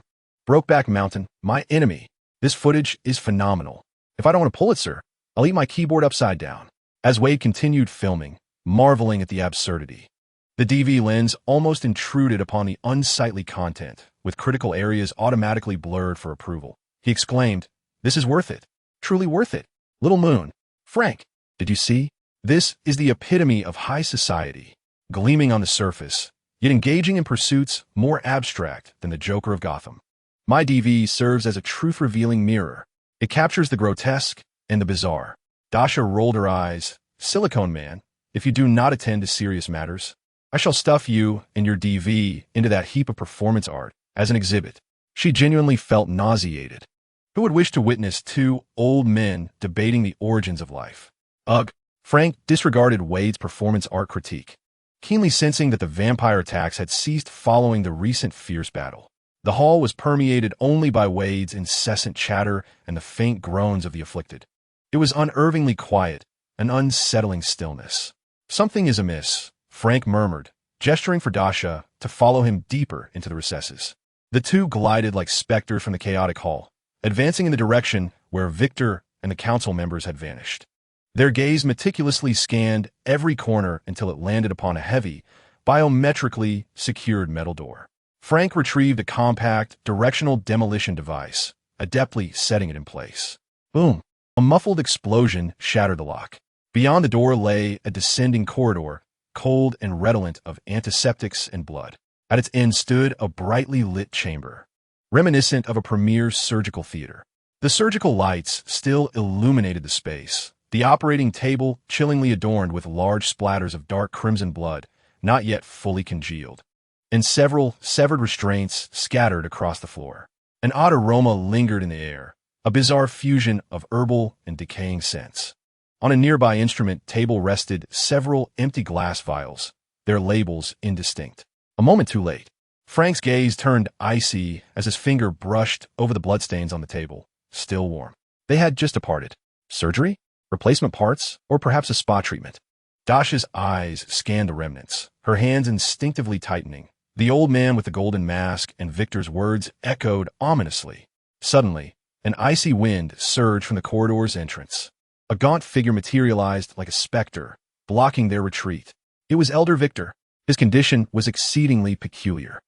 Brokeback Mountain, my enemy. This footage is phenomenal. If I don't want a Pulitzer, I'll eat my keyboard upside down. As Wade continued filming, marveling at the absurdity, the DV lens almost intruded upon the unsightly content, with critical areas automatically blurred for approval. He exclaimed, "This is worth it. Truly worth it. Little Moon. Frank, did you see? This is the epitome of high society, gleaming on the surface, yet engaging in pursuits more abstract than the Joker of Gotham. My DV serves as a truth-revealing mirror. It captures the grotesque and the bizarre." Dasha rolled her eyes. "Silicone Man, if you do not attend to serious matters, I shall stuff you and your DV into that heap of performance art as an exhibit." She genuinely felt nauseated. Who would wish to witness two old men debating the origins of life? Ugh. Frank disregarded Wade's performance art critique, keenly sensing that the vampire attacks had ceased following the recent fierce battle. The hall was permeated only by Wade's incessant chatter and the faint groans of the afflicted. It was unnervingly quiet, an unsettling stillness. "Something is amiss," Frank murmured, gesturing for Dasha to follow him deeper into the recesses. The two glided like specters from the chaotic hall, advancing in the direction where Victor and the council members had vanished. Their gaze meticulously scanned every corner until it landed upon a heavy, biometrically secured metal door. Frank retrieved a compact, directional demolition device, adeptly setting it in place. Boom! A muffled explosion shattered the lock. Beyond the door lay a descending corridor, cold and redolent of antiseptics and blood. At its end stood a brightly lit chamber, reminiscent of a premier surgical theater. The surgical lights still illuminated the space, the operating table chillingly adorned with large splatters of dark crimson blood, not yet fully congealed, and several severed restraints scattered across the floor. An odd aroma lingered in the air, a bizarre fusion of herbal and decaying scents. On a nearby instrument table rested several empty glass vials, their labels indistinct. A moment too late. Frank's gaze turned icy as his finger brushed over the bloodstains on the table, still warm. They had just departed. Surgery? Replacement parts? Or perhaps a spa treatment? Dasha's eyes scanned the remnants, her hands instinctively tightening. The old man with the golden mask and Victor's words echoed ominously. Suddenly, an icy wind surged from the corridor's entrance. A gaunt figure materialized like a specter, blocking their retreat. It was Elder Victor. His condition was exceedingly peculiar.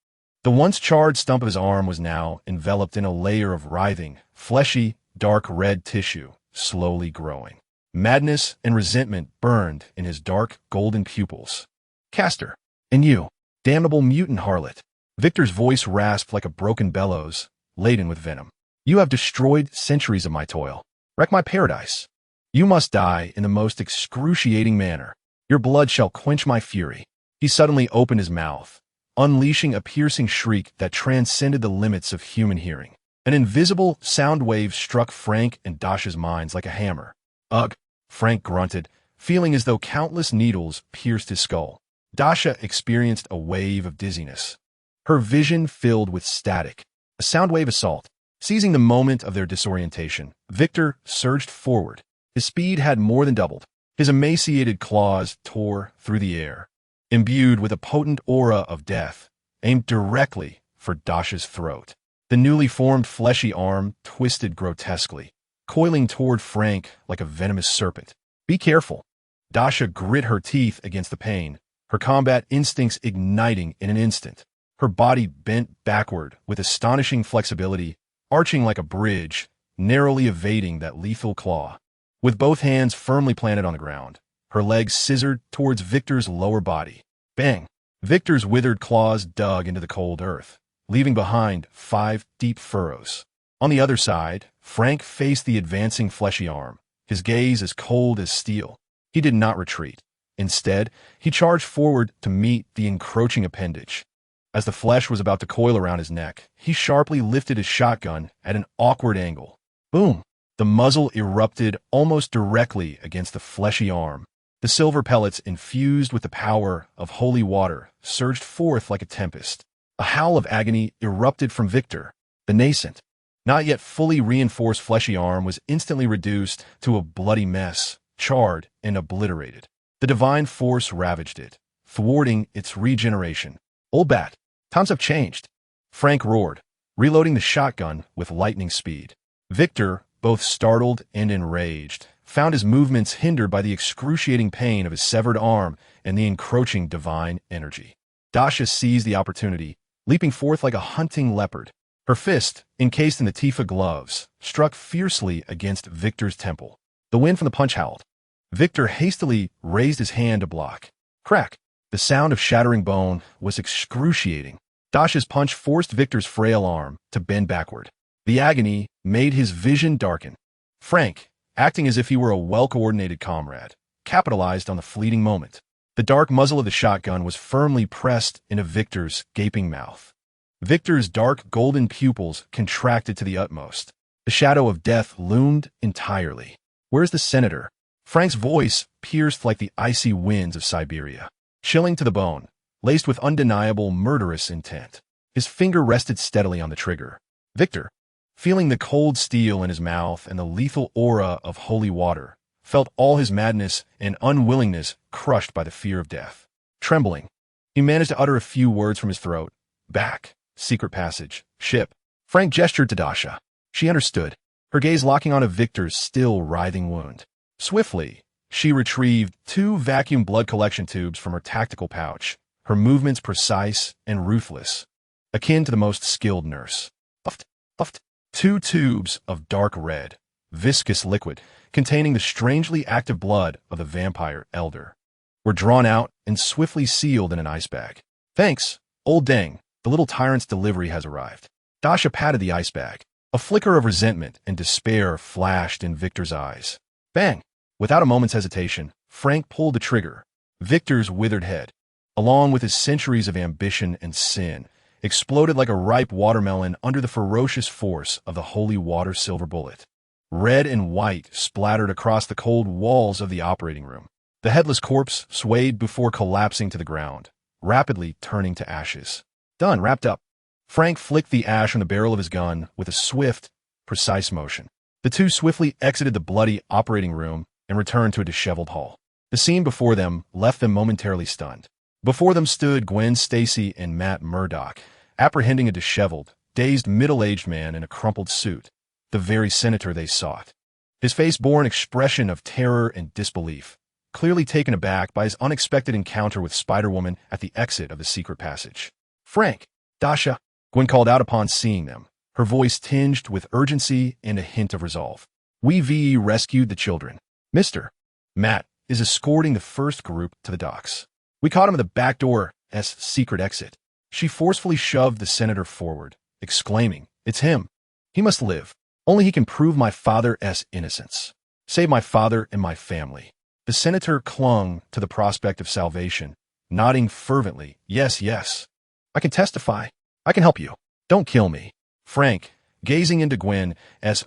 The once charred stump of his arm was now enveloped in a layer of writhing, fleshy, dark red tissue, slowly growing. Madness and resentment burned in his dark, golden pupils. "Castor, and you, damnable mutant harlot." Victor's voice rasped like a broken bellows, laden with venom. "You have destroyed centuries of my toil, wrecked my paradise. You must die in the most excruciating manner. Your blood shall quench my fury." He suddenly opened his mouth, unleashing a piercing shriek that transcended the limits of human hearing. An invisible sound wave struck Frank and Dasha's minds like a hammer. "Ugh," Frank grunted, feeling as though countless needles pierced his skull. Dasha experienced a wave of dizziness, her vision filled with static. A sound wave assault. Seizing the moment of their disorientation, Victor surged forward. His speed had more than doubled. His emaciated claws tore through the air, imbued with a potent aura of death, aimed directly for Dasha's throat. The newly formed fleshy arm twisted grotesquely, coiling toward Frank like a venomous serpent. "Be careful." Dasha grit her teeth against the pain, her combat instincts igniting in an instant. Her body bent backward with astonishing flexibility, arching like a bridge, narrowly evading that lethal claw. With both hands firmly planted on the ground, her legs scissored towards Victor's lower body. Bang! Victor's withered claws dug into the cold earth, leaving behind 5 deep furrows. On the other side, Frank faced the advancing fleshy arm, his gaze as cold as steel. He did not retreat. Instead, he charged forward to meet the encroaching appendage. As the flesh was about to coil around his neck, he sharply lifted his shotgun at an awkward angle. Boom! The muzzle erupted almost directly against the fleshy arm. The silver pellets, infused with the power of holy water, surged forth like a tempest. A howl of agony erupted from Victor. The nascent, not yet fully reinforced fleshy arm was instantly reduced to a bloody mess, charred and obliterated. The divine force ravaged it, thwarting its regeneration. "Old bat, times have changed," Frank roared, reloading the shotgun with lightning speed. Victor, both startled and enraged, found his movements hindered by the excruciating pain of his severed arm and the encroaching divine energy. Dasha seized the opportunity, leaping forth like a hunting leopard. Her fist, encased in the Tifa gloves, struck fiercely against Victor's temple. The wind from the punch howled. Victor hastily raised his hand to block. Crack! The sound of shattering bone was excruciating. Dasha's punch forced Victor's frail arm to bend backward. The agony made his vision darken. Frank, acting as if he were a well-coordinated comrade, capitalized on the fleeting moment. The dark muzzle of the shotgun was firmly pressed into Victor's gaping mouth. Victor's dark golden pupils contracted to the utmost. The shadow of death loomed entirely. "Where's the senator?" Frank's voice pierced like the icy winds of Siberia, chilling to the bone, laced with undeniable murderous intent. His finger rested steadily on the trigger. Victor, feeling the cold steel in his mouth and the lethal aura of holy water, felt all his madness and unwillingness crushed by the fear of death. Trembling, he managed to utter a few words from his throat. "Back, secret passage, ship." Frank gestured to Dasha. She understood, her gaze locking onto Victor's still writhing wound. Swiftly, she retrieved 2 vacuum blood collection tubes from her tactical pouch, her movements precise and ruthless, akin to the most skilled nurse. Puffed, puffed. 2 tubes of dark red, viscous liquid containing the strangely active blood of the vampire elder were drawn out and swiftly sealed in an ice bag. "Thanks, old dang, the little tyrant's delivery has arrived." Dasha patted the ice bag. A flicker of resentment and despair flashed in Victor's eyes. Bang! Without a moment's hesitation, Frank pulled the trigger. Victor's withered head, along with his centuries of ambition and sin, exploded like a ripe watermelon under the ferocious force of the holy water silver bullet. Red and white splattered across the cold walls of the operating room. The headless corpse swayed before collapsing to the ground, rapidly turning to ashes. Done, wrapped up. Frank flicked the ash from the barrel of his gun with a swift, precise motion. The two swiftly exited the bloody operating room and returned to a disheveled hall. The scene before them left them momentarily stunned. Before them stood Gwen Stacy and Matt Murdock, apprehending a disheveled, dazed middle-aged man in a crumpled suit, the very senator they sought. His face bore an expression of terror and disbelief, clearly taken aback by his unexpected encounter with Spider-Woman at the exit of the secret passage. "Frank! Dasha!" Gwen called out upon seeing them, her voice tinged with urgency and a hint of resolve. "We rescued the children. Mr. Matt is escorting the first group to the docks. We caught him at the back door's secret exit." She forcefully shoved the senator forward, exclaiming, "It's him. He must live. Only he can prove my father's innocence. Save my father and my family." The senator clung to the prospect of salvation, nodding fervently, "Yes, yes. I can testify. I can help you. Don't kill me." Frank, gazing into Gwen's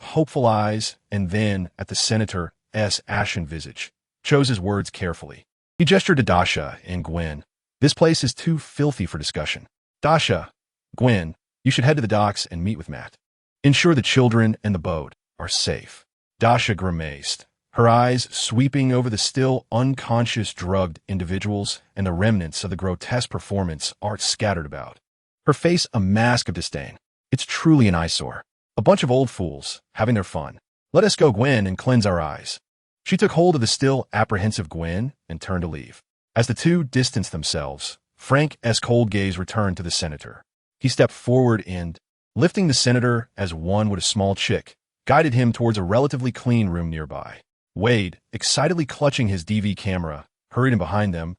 hopeful eyes and then at the senator's ashen visage, chose his words carefully. He gestured to Dasha and Gwen. "This place is too filthy for discussion. Dasha, Gwen, you should head to the docks and meet with Matt. Ensure the children and the boat are safe." Dasha grimaced, her eyes sweeping over the still unconscious drugged individuals and the remnants of the grotesque performance art scattered about. Her face a mask of disdain. "It's truly an eyesore. A bunch of old fools, having their fun. Let us go, Gwen, and cleanse our eyes." She took hold of the still apprehensive Gwen and turned to leave. As the two distanced themselves, Frank's cold gaze returned to the senator. He stepped forward and, lifting the senator as one would a small chick, guided him towards a relatively clean room nearby. Wade, excitedly clutching his DV camera, hurried in behind them,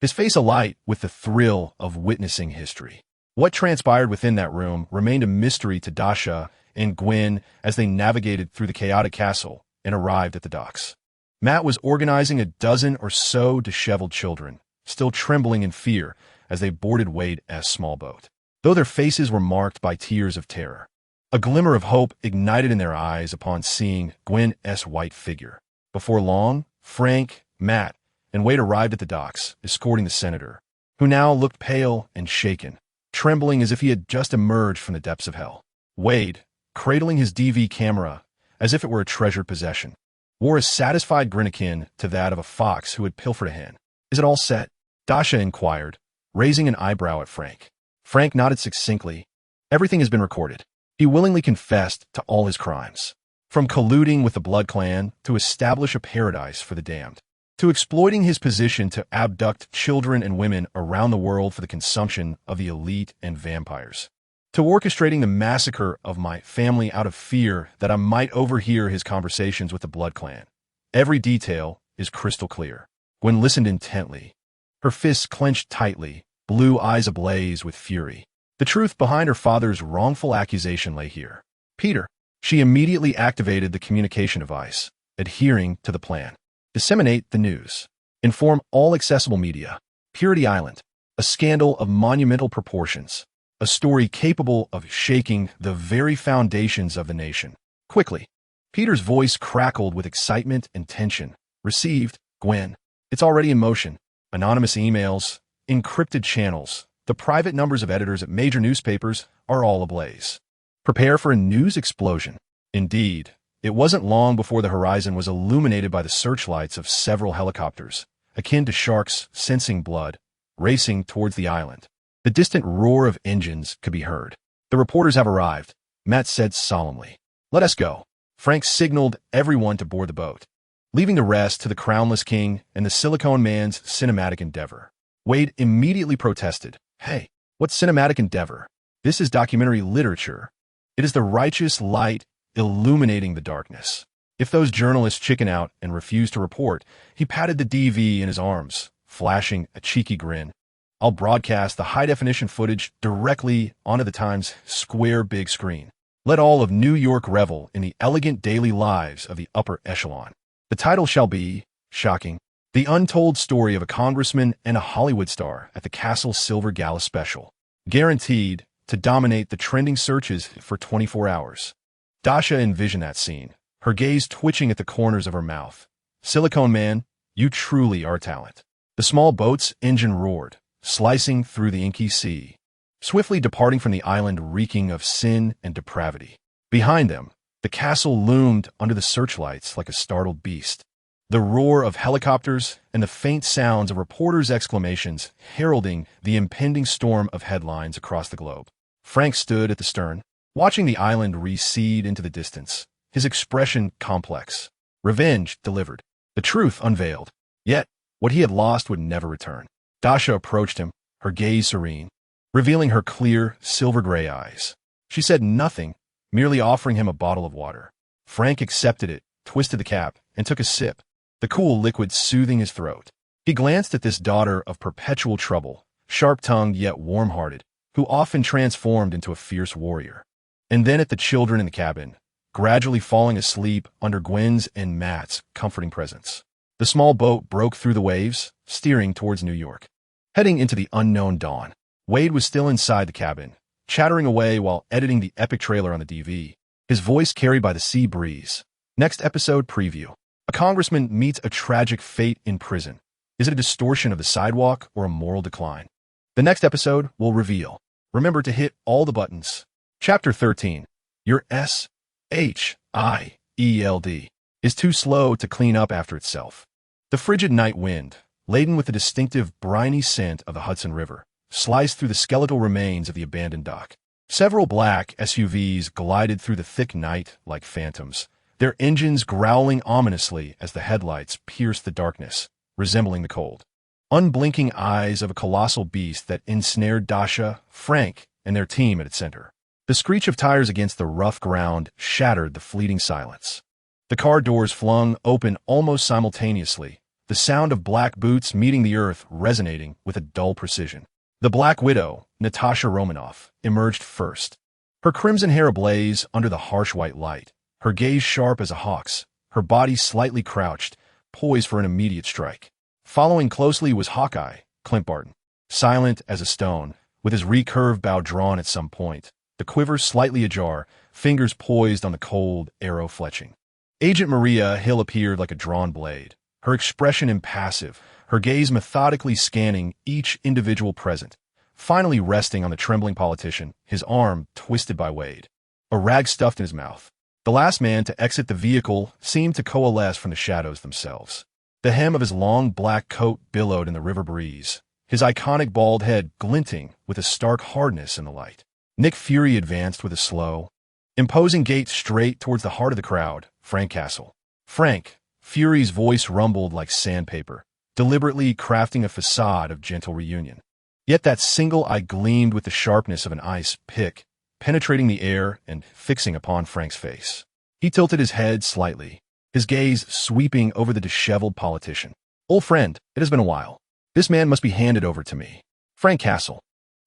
his face alight with the thrill of witnessing history. What transpired within that room remained a mystery to Dasha and Gwen as they navigated through the chaotic castle and arrived at the docks. Matt was organizing a dozen or so disheveled children, still trembling in fear as they boarded Wade's small boat, though their faces were marked by tears of terror. A glimmer of hope ignited in their eyes upon seeing Gwen's white figure. Before long, Frank, Matt, and Wade arrived at the docks, escorting the senator, who now looked pale and shaken, trembling as if he had just emerged from the depths of hell. Wade, cradling his DV camera as if it were a treasured possession, wore a satisfied grin akin to that of a fox who had pilfered a hen. "Is it all set?" Dasha inquired, raising an eyebrow at Frank. Frank nodded succinctly. "Everything has been recorded." He willingly confessed to all his crimes, from colluding with the Blood Clan to establish a paradise for the damned, to exploiting his position to abduct children and women around the world for the consumption of the elite and vampires, to orchestrating the massacre of my family out of fear that I might overhear his conversations with the Blood Clan. Every detail is crystal clear. Gwen listened intently, her fists clenched tightly, blue eyes ablaze with fury. The truth behind her father's wrongful accusation lay here. "Peter." She immediately activated the communication device, adhering to the plan. "Disseminate the news. Inform all accessible media. Purity Island, a scandal of monumental proportions. A story capable of shaking the very foundations of the nation. Quickly." Peter's voice crackled with excitement and tension. "Received, Gwen. It's already in motion. Anonymous emails, encrypted channels, the private numbers of editors at major newspapers are all ablaze. Prepare for a news explosion." Indeed, it wasn't long before the horizon was illuminated by the searchlights of several helicopters, akin to sharks sensing blood, racing towards the island. The distant roar of engines could be heard. "The reporters have arrived," Matt said solemnly. "Let us go." Frank signaled everyone to board the boat, leaving the rest to the Crownless King and the Silicone Man's cinematic endeavor. Wade immediately protested. "Hey, what's cinematic endeavor? This is documentary literature. It is the righteous light illuminating the darkness." If those journalists chicken out and refuse to report, he patted the DV in his arms, flashing a cheeky grin. "I'll broadcast the high-definition footage directly onto the Times Square big screen. Let all of New York revel in the elegant daily lives of the upper echelon. The title shall be, shocking, The Untold Story of a Congressman and a Hollywood Star at the Castle Silver Gala Special. Guaranteed to dominate the trending searches for 24 hours. Dasha envisioned that scene, her gaze twitching at the corners of her mouth. "Silicone Man, you truly are talent." The small boat's engine roared, slicing through the inky sea, swiftly departing from the island reeking of sin and depravity. Behind them, the castle loomed under the searchlights like a startled beast. The roar of helicopters and the faint sounds of reporters' exclamations heralding the impending storm of headlines across the globe. Frank stood at the stern, watching the island recede into the distance, his expression complex. Revenge delivered, the truth unveiled. Yet, what he had lost would never return. Dasha approached him, her gaze serene, revealing her clear, silver-gray eyes. She said nothing, merely offering him a bottle of water. Frank accepted it, twisted the cap, and took a sip, the cool liquid soothing his throat. He glanced at this daughter of perpetual trouble, sharp-tongued yet warm-hearted, who often transformed into a fierce warrior. And then at the children in the cabin, gradually falling asleep under Gwen's and Matt's comforting presence. The small boat broke through the waves, steering towards New York, heading into the unknown dawn. Wade was still inside the cabin, chattering away while editing the epic trailer on the DV, his voice carried by the sea breeze. Next episode preview. A congressman meets a tragic fate in prison. Is it a distortion of the sidewalk or a moral decline? The next episode will reveal. Remember to hit all the buttons. Chapter 13. Your SHIELD is too slow to clean up after itself. The frigid night wind, laden with the distinctive briny scent of the Hudson River, sliced through the skeletal remains of the abandoned dock. Several black SUVs glided through the thick night like phantoms, their engines growling ominously as the headlights pierced the darkness, resembling the cold. unblinking eyes of a colossal beast that ensnared Dasha, Frank, and their team at its center. The screech of tires against the rough ground shattered the fleeting silence. The car doors flung open almost simultaneously, the sound of black boots meeting the earth resonating with a dull precision. The Black Widow, Natasha Romanoff, emerged first. Her crimson hair ablaze under the harsh white light, her gaze sharp as a hawk's, her body slightly crouched, poised for an immediate strike. Following closely was Hawkeye, Clint Barton, silent as a stone, with his recurved bow drawn at some point, the quiver slightly ajar, fingers poised on the cold, arrow fletching. Agent Maria Hill appeared like a drawn blade, her expression impassive, her gaze methodically scanning each individual present, finally resting on the trembling politician, his arm twisted by Wade, a rag stuffed in his mouth. The last man to exit the vehicle seemed to coalesce from the shadows themselves. The hem of his long black coat billowed in the river breeze, his iconic bald head glinting with a stark hardness in the light. Nick Fury advanced with a slow, imposing gait straight towards the heart of the crowd, Frank Castle. Frank, Fury's voice rumbled like sandpaper, deliberately crafting a facade of gentle reunion. Yet that single eye gleamed with the sharpness of an ice pick, penetrating the air and fixing upon Frank's face. He tilted his head slightly, his gaze sweeping over the disheveled politician. "Old friend, it has been a while. This man must be handed over to me." Frank Castle,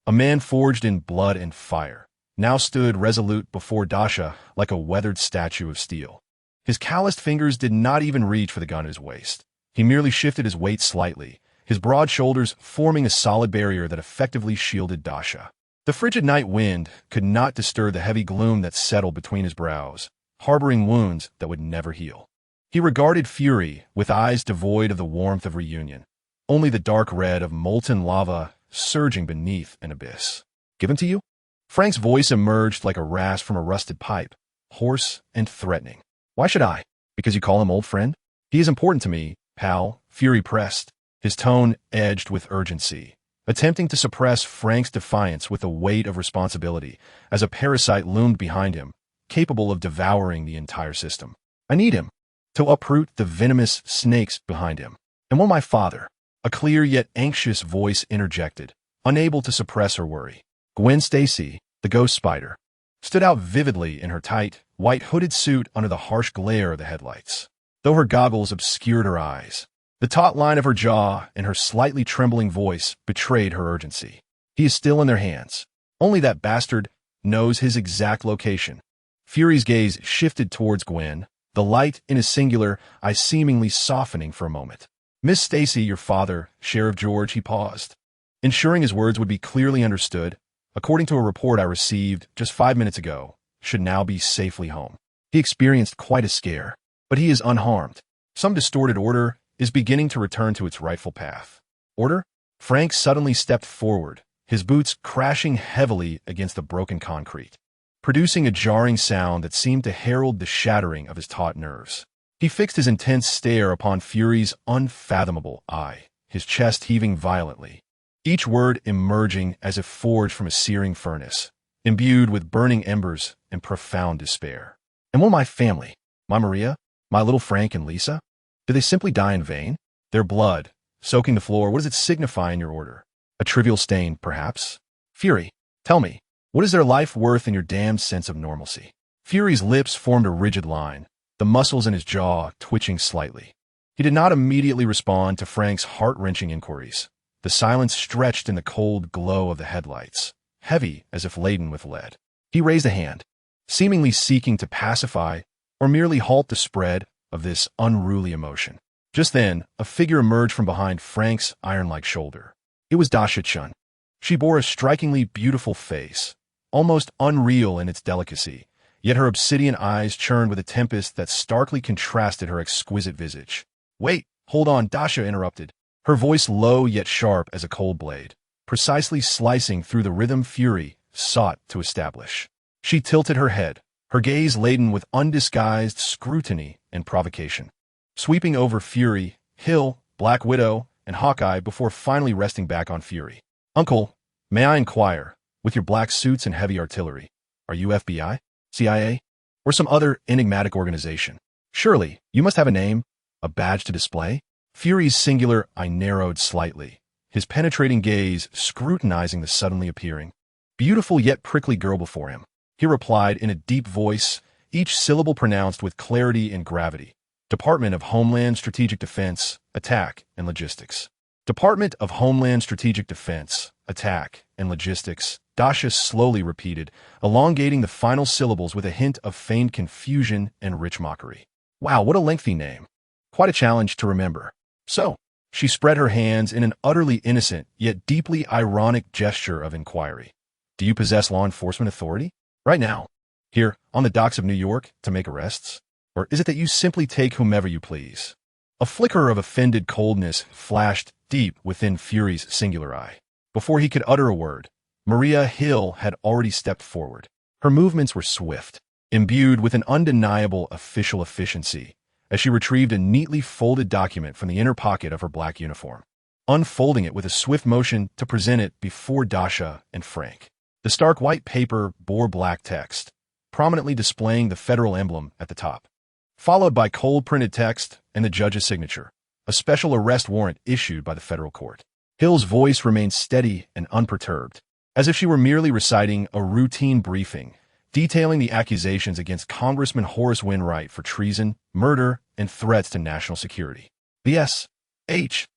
a man forged in blood and fire, now stood resolute before Dasha like a weathered statue of steel. His calloused fingers did not even reach for the gun at his waist. He merely shifted his weight slightly, his broad shoulders forming a solid barrier that effectively shielded Dasha. The frigid night wind could not disturb the heavy gloom that settled between his brows, harboring wounds that would never heal. He regarded Fury with eyes devoid of the warmth of reunion, only the dark red of molten lava surging beneath an abyss. "Given to you?" Frank's voice emerged like a rasp from a rusted pipe, hoarse and threatening. "Why should I? Because you call him old friend? He is important to me, pal," Fury pressed, his tone edged with urgency, attempting to suppress Frank's defiance with the weight of responsibility as a parasite loomed behind him, capable of devouring the entire system. "I need him to uproot the venomous snakes behind him. And will my father," a clear yet anxious voice interjected, unable to suppress her worry. Gwen Stacy, the Ghost-Spider, stood out vividly in her tight, white hooded suit under the harsh glare of the headlights. Though her goggles obscured her eyes, the taut line of her jaw and her slightly trembling voice betrayed her urgency. "He is still in their hands. Only that bastard knows his exact location." Fury's gaze shifted towards Gwen, the light in his singular eye seemingly softening for a moment. "Miss Stacy, your father, Sheriff George," he paused, ensuring his words would be clearly understood, "according to a report I received just 5 minutes ago, should now be safely home. He experienced quite a scare, but he is unharmed. Some distorted order is beginning to return to its rightful path." "Order?" Frank suddenly stepped forward, his boots crashing heavily against the broken concrete, producing a jarring sound that seemed to herald the shattering of his taut nerves. He fixed his intense stare upon Fury's unfathomable eye, his chest heaving violently, each word emerging as if forged from a searing furnace, imbued with burning embers and profound despair. "And will my family, my Maria, my little Frank and Lisa, do they simply die in vain? Their blood, soaking the floor, what does it signify in your order? A trivial stain, perhaps? Fury, tell me, what is their life worth in your damned sense of normalcy?" Fury's lips formed a rigid line, the muscles in his jaw twitching slightly. He did not immediately respond to Frank's heart-wrenching inquiries. The silence stretched in the cold glow of the headlights, heavy as if laden with lead. He raised a hand, seemingly seeking to pacify or merely halt the spread of this unruly emotion. Just then, a figure emerged from behind Frank's iron-like shoulder. It was Dasha Chen. She bore a strikingly beautiful face, almost unreal in its delicacy, yet her obsidian eyes churned with a tempest that starkly contrasted her exquisite visage. "Wait, hold on," Dasha interrupted, her voice low yet sharp as a cold blade, precisely slicing through the rhythm Fury sought to establish. She tilted her head, her gaze laden with undisguised scrutiny and provocation, sweeping over Fury, Hill, Black Widow, and Hawkeye before finally resting back on Fury. "Uncle, may I inquire, with your black suits and heavy artillery, are you FBI, CIA, or some other enigmatic organization? Surely, you must have a name, a badge to display?" Fury's singular eye narrowed slightly, his penetrating gaze scrutinizing the suddenly appearing, beautiful yet prickly girl before him. He replied in a deep voice, each syllable pronounced with clarity and gravity. Department of Homeland Strategic Defense, Attack and Logistics. Department of Homeland Strategic Defense, Attack and Logistics, Dasha slowly repeated, elongating the final syllables with a hint of feigned confusion and rich mockery. Wow, what a lengthy name. Quite a challenge to remember. So, she spread her hands in an utterly innocent yet deeply ironic gesture of inquiry. Do you possess law enforcement authority? Right now, here, on the docks of New York, to make arrests? Or is it that you simply take whomever you please? A flicker of offended coldness flashed deep within Fury's singular eye. Before he could utter a word, Maria Hill had already stepped forward. Her movements were swift, imbued with an undeniable official efficiency, as she retrieved a neatly folded document from the inner pocket of her black uniform, unfolding it with a swift motion to present it before Dasha and Frank. The stark white paper bore black text, prominently displaying the federal emblem at the top, followed by cold-printed text and the judge's signature, a special arrest warrant issued by the federal court. Hill's voice remained steady and unperturbed, as if she were merely reciting a routine briefing, detailing the accusations against Congressman Horace Wainwright for treason, murder, and threats to national security. The S.H.I.E.L.D.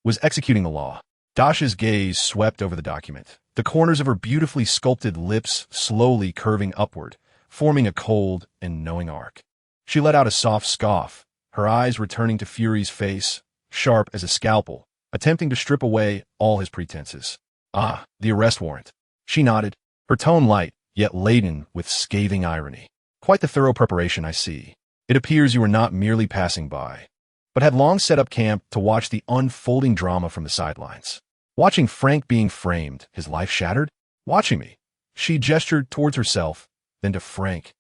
was executing the law. Dasha's gaze swept over the document, the corners of her beautifully sculpted lips slowly curving upward, forming a cold and knowing arc. She let out a soft scoff, her eyes returning to Fury's face, sharp as a scalpel, attempting to strip away all his pretenses. Ah, the arrest warrant. She nodded, her tone light, yet laden with scathing irony. Quite the thorough preparation, I see. It appears you were not merely passing by, but had long set up camp to watch the unfolding drama from the sidelines. Watching Frank being framed, his life shattered? Watching me. She gestured towards herself, then to Frank,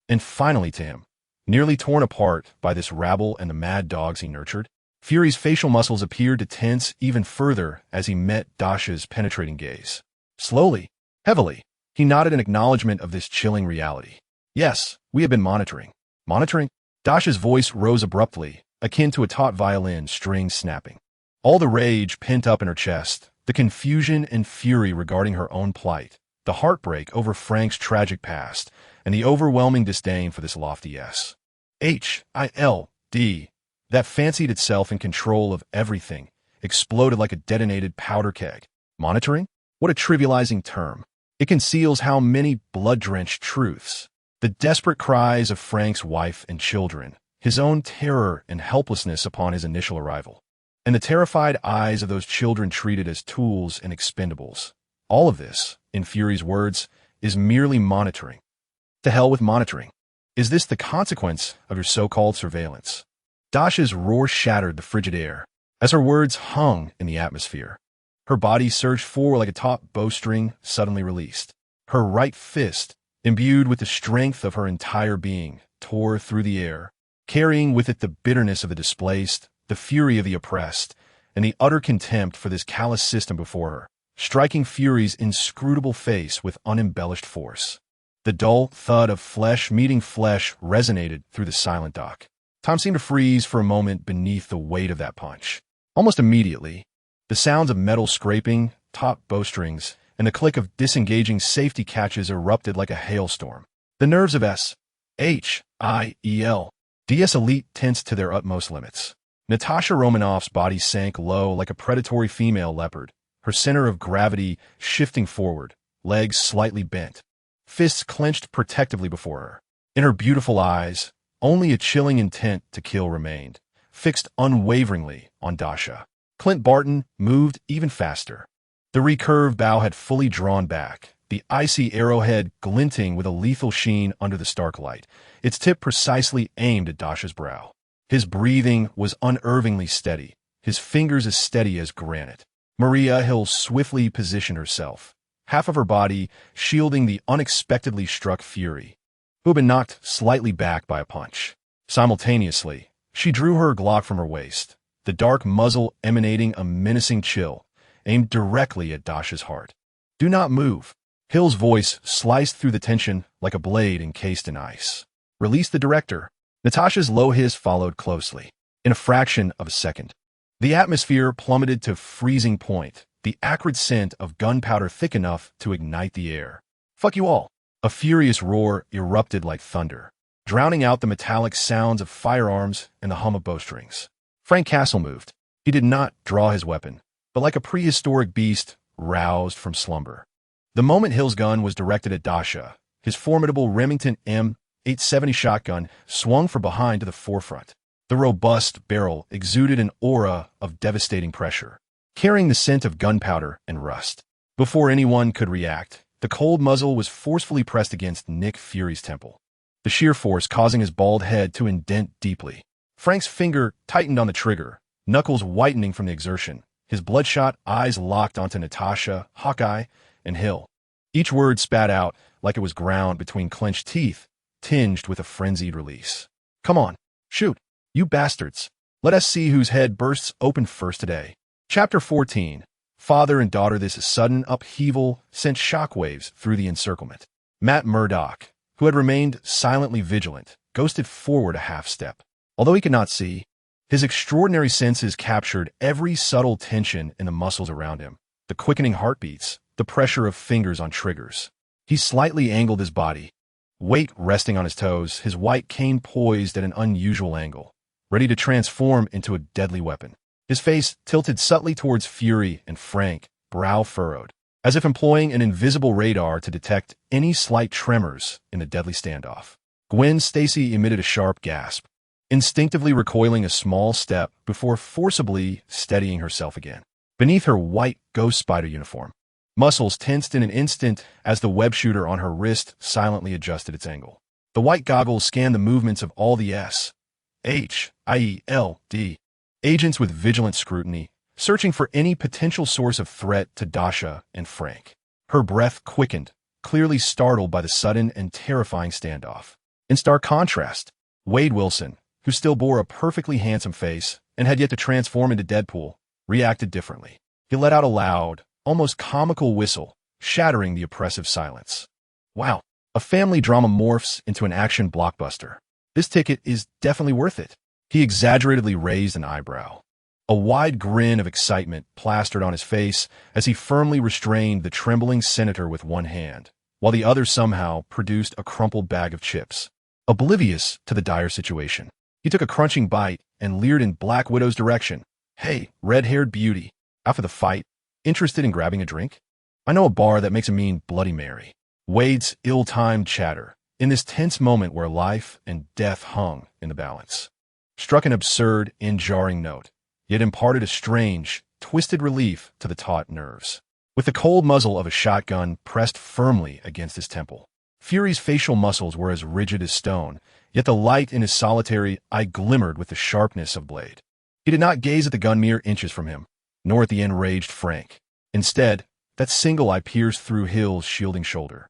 and finally to him, nearly torn apart by this rabble and the mad dogs he nurtured. Fury's facial muscles appeared to tense even further as he met Dasha's penetrating gaze. Slowly, heavily, he nodded in acknowledgement of this chilling reality. Yes, we have been monitoring. Monitoring? Dasha's voice rose abruptly, akin to a taut violin string snapping. All the rage pent up in her chest, the confusion and fury regarding her own plight, the heartbreak over Frank's tragic past, and the overwhelming disdain for this lofty S.H.I.L.D. that fancied itself in control of everything, exploded like a detonated powder keg. Monitoring? What a trivializing term. It conceals how many blood-drenched truths. The desperate cries of Frank's wife and children, his own terror and helplessness upon his initial arrival, and the terrified eyes of those children treated as tools and expendables. All of this, in Fury's words, is merely monitoring. To hell with monitoring. Is this the consequence of your so-called surveillance? Dasha's roar shattered the frigid air as her words hung in the atmosphere. Her body surged forward like a taut bowstring suddenly released. Her right fist, imbued with the strength of her entire being, tore through the air, carrying with it the bitterness of the displaced, the fury of the oppressed, and the utter contempt for this callous system before her, striking Fury's inscrutable face with unembellished force. The dull thud of flesh meeting flesh resonated through the silent dock. Time seemed to freeze for a moment beneath the weight of that punch. Almost immediately, the sounds of metal scraping, taut bowstrings, and the click of disengaging safety catches erupted like a hailstorm. The nerves of S.H.I.E.L.D.'s elite tensed to their utmost limits. Natasha Romanoff's body sank low like a predatory female leopard, her center of gravity shifting forward, legs slightly bent, fists clenched protectively before her. In her beautiful eyes, only a chilling intent to kill remained, fixed unwaveringly on Dasha. Clint Barton moved even faster. The recurved bow had fully drawn back, the icy arrowhead glinting with a lethal sheen under the stark light, its tip precisely aimed at Dasha's brow. His breathing was unervingly steady, his fingers as steady as granite. Maria Hill swiftly positioned herself, half of her body shielding the unexpectedly struck Fury, who had been knocked slightly back by a punch. Simultaneously, she drew her Glock from her waist, the dark muzzle emanating a menacing chill, aimed directly at Dasha's heart. Do not move. Hill's voice sliced through the tension like a blade encased in ice. Release the director. Natasha's low hiss followed closely. in a fraction of a second. The atmosphere plummeted to freezing point, the acrid scent of gunpowder thick enough to ignite the air. "Fuck you all." A furious roar erupted like thunder, drowning out the metallic sounds of firearms and the hum of bowstrings. Frank Castle moved. He did not draw his weapon, but like a prehistoric beast, roused from slumber. The moment Hill's gun was directed at Dasha, his formidable Remington M870 shotgun swung from behind to the forefront. The robust barrel exuded an aura of devastating pressure, carrying the scent of gunpowder and rust. Before anyone could react, the cold muzzle was forcefully pressed against Nick Fury's temple, the sheer force causing his bald head to indent deeply. Frank's finger tightened on the trigger, knuckles whitening from the exertion, his bloodshot eyes locked onto Natasha, Hawkeye, and Hill. Each word spat out like it was ground between clenched teeth, tinged with a frenzied release. "Come on, shoot, you bastards. Let us see whose head bursts open first today." Chapter 14. Father and daughter. This sudden upheaval sent shockwaves through the encirclement. Matt Murdock, who had remained silently vigilant, ghosted forward a half-step. Although he could not see, his extraordinary senses captured every subtle tension in the muscles around him, the quickening heartbeats, the pressure of fingers on triggers. He slightly angled his body, weight resting on his toes, his white cane poised at an unusual angle, ready to transform into a deadly weapon. His face tilted subtly towards Fury and Frank, brow furrowed, as if employing an invisible radar to detect any slight tremors in the deadly standoff. Gwen Stacy emitted a sharp gasp, instinctively recoiling a small step before forcibly steadying herself again. Beneath her white Ghost-Spider uniform, muscles tensed in an instant as the web shooter on her wrist silently adjusted its angle. The white goggles scanned the movements of all the S.H.I.E.L.D. agents with vigilant scrutiny, searching for any potential source of threat to Dasha and Frank. Her breath quickened, clearly startled by the sudden and terrifying standoff. In stark contrast, Wade Wilson, who still bore a perfectly handsome face and had yet to transform into Deadpool, reacted differently. He let out a loud, almost comical whistle, shattering the oppressive silence. "Wow, a family drama morphs into an action blockbuster. This ticket is definitely worth it." He exaggeratedly raised an eyebrow. A wide grin of excitement plastered on his face as he firmly restrained the trembling senator with one hand, while the other somehow produced a crumpled bag of chips. Oblivious to the dire situation, he took a crunching bite and leered in Black Widow's direction. "Hey, red-haired beauty, after the fight, interested in grabbing a drink? I know a bar that makes a mean Bloody Mary." Wade's ill-timed chatter, in this tense moment where life and death hung in the balance, struck an absurd and jarring note, yet imparted a strange, twisted relief to the taut nerves. With the cold muzzle of a shotgun pressed firmly against his temple, Fury's facial muscles were as rigid as stone, yet the light in his solitary eye glimmered with the sharpness of blade. He did not gaze at the gun mere inches from him, nor at the enraged Frank. Instead, that single eye pierced through Hill's shielding shoulder,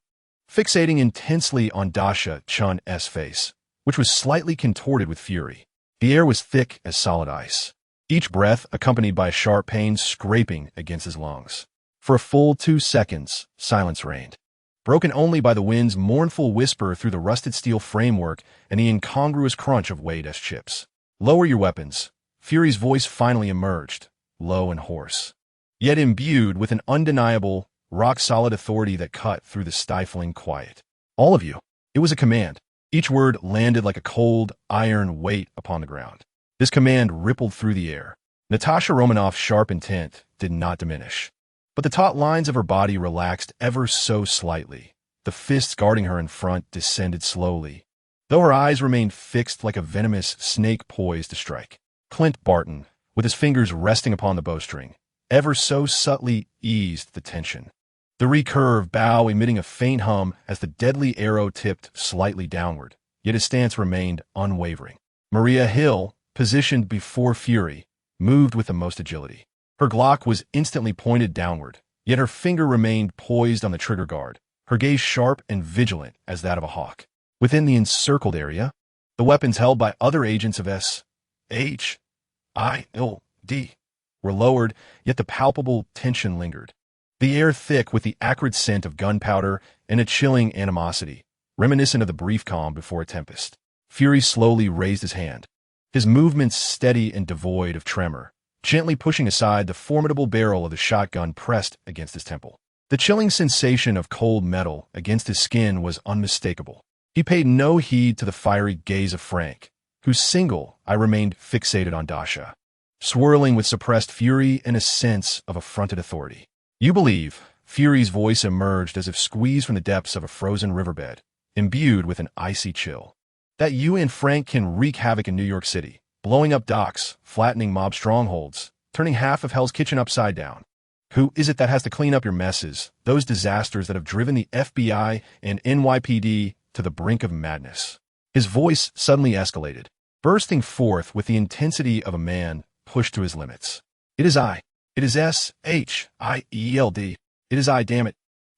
fixating intensely on Dasha Chen's face, which was slightly contorted with fury. The air was thick as solid ice, each breath accompanied by a sharp pain scraping against his lungs. For a full 2 seconds, silence reigned, broken only by the wind's mournful whisper through the rusted steel framework and the incongruous crunch of Wade's chips. "Lower your weapons." Fury's voice finally emerged, low and hoarse, yet imbued with an undeniable, rock-solid authority that cut through the stifling quiet. "All of you." It was a command. Each word landed like a cold, iron weight upon the ground. This command rippled through the air. Natasha Romanoff's sharp intent did not diminish, but the taut lines of her body relaxed ever so slightly. The fists guarding her in front descended slowly, though her eyes remained fixed like a venomous snake poised to strike. Clint Barton, with his fingers resting upon the bowstring, ever so subtly eased the tension, the recurved bow emitting a faint hum as the deadly arrow tipped slightly downward, yet his stance remained unwavering. Maria Hill, positioned before Fury, moved with the most agility. Her Glock was instantly pointed downward, yet her finger remained poised on the trigger guard, her gaze sharp and vigilant as that of a hawk. Within the encircled area, the weapons held by other agents of S.H.I.L.D. were lowered, yet the palpable tension lingered. The air thick with the acrid scent of gunpowder and a chilling animosity, reminiscent of the brief calm before a tempest. Fury slowly raised his hand, his movements steady and devoid of tremor, gently pushing aside the formidable barrel of the shotgun pressed against his temple. The chilling sensation of cold metal against his skin was unmistakable. He paid no heed to the fiery gaze of Frank, whose single eye remained fixated on Dasha, swirling with suppressed fury and a sense of affronted authority. "You believe," Fury's voice emerged as if squeezed from the depths of a frozen riverbed, imbued with an icy chill, "that you and Frank can wreak havoc in New York City, blowing up docks, flattening mob strongholds, turning half of Hell's Kitchen upside down. Who is it that has to clean up your messes, those disasters that have driven the FBI and NYPD to the brink of madness?" His voice suddenly escalated, bursting forth with the intensity of a man pushed to his limits. "It is I. It is SHIELD. It is I, damn it,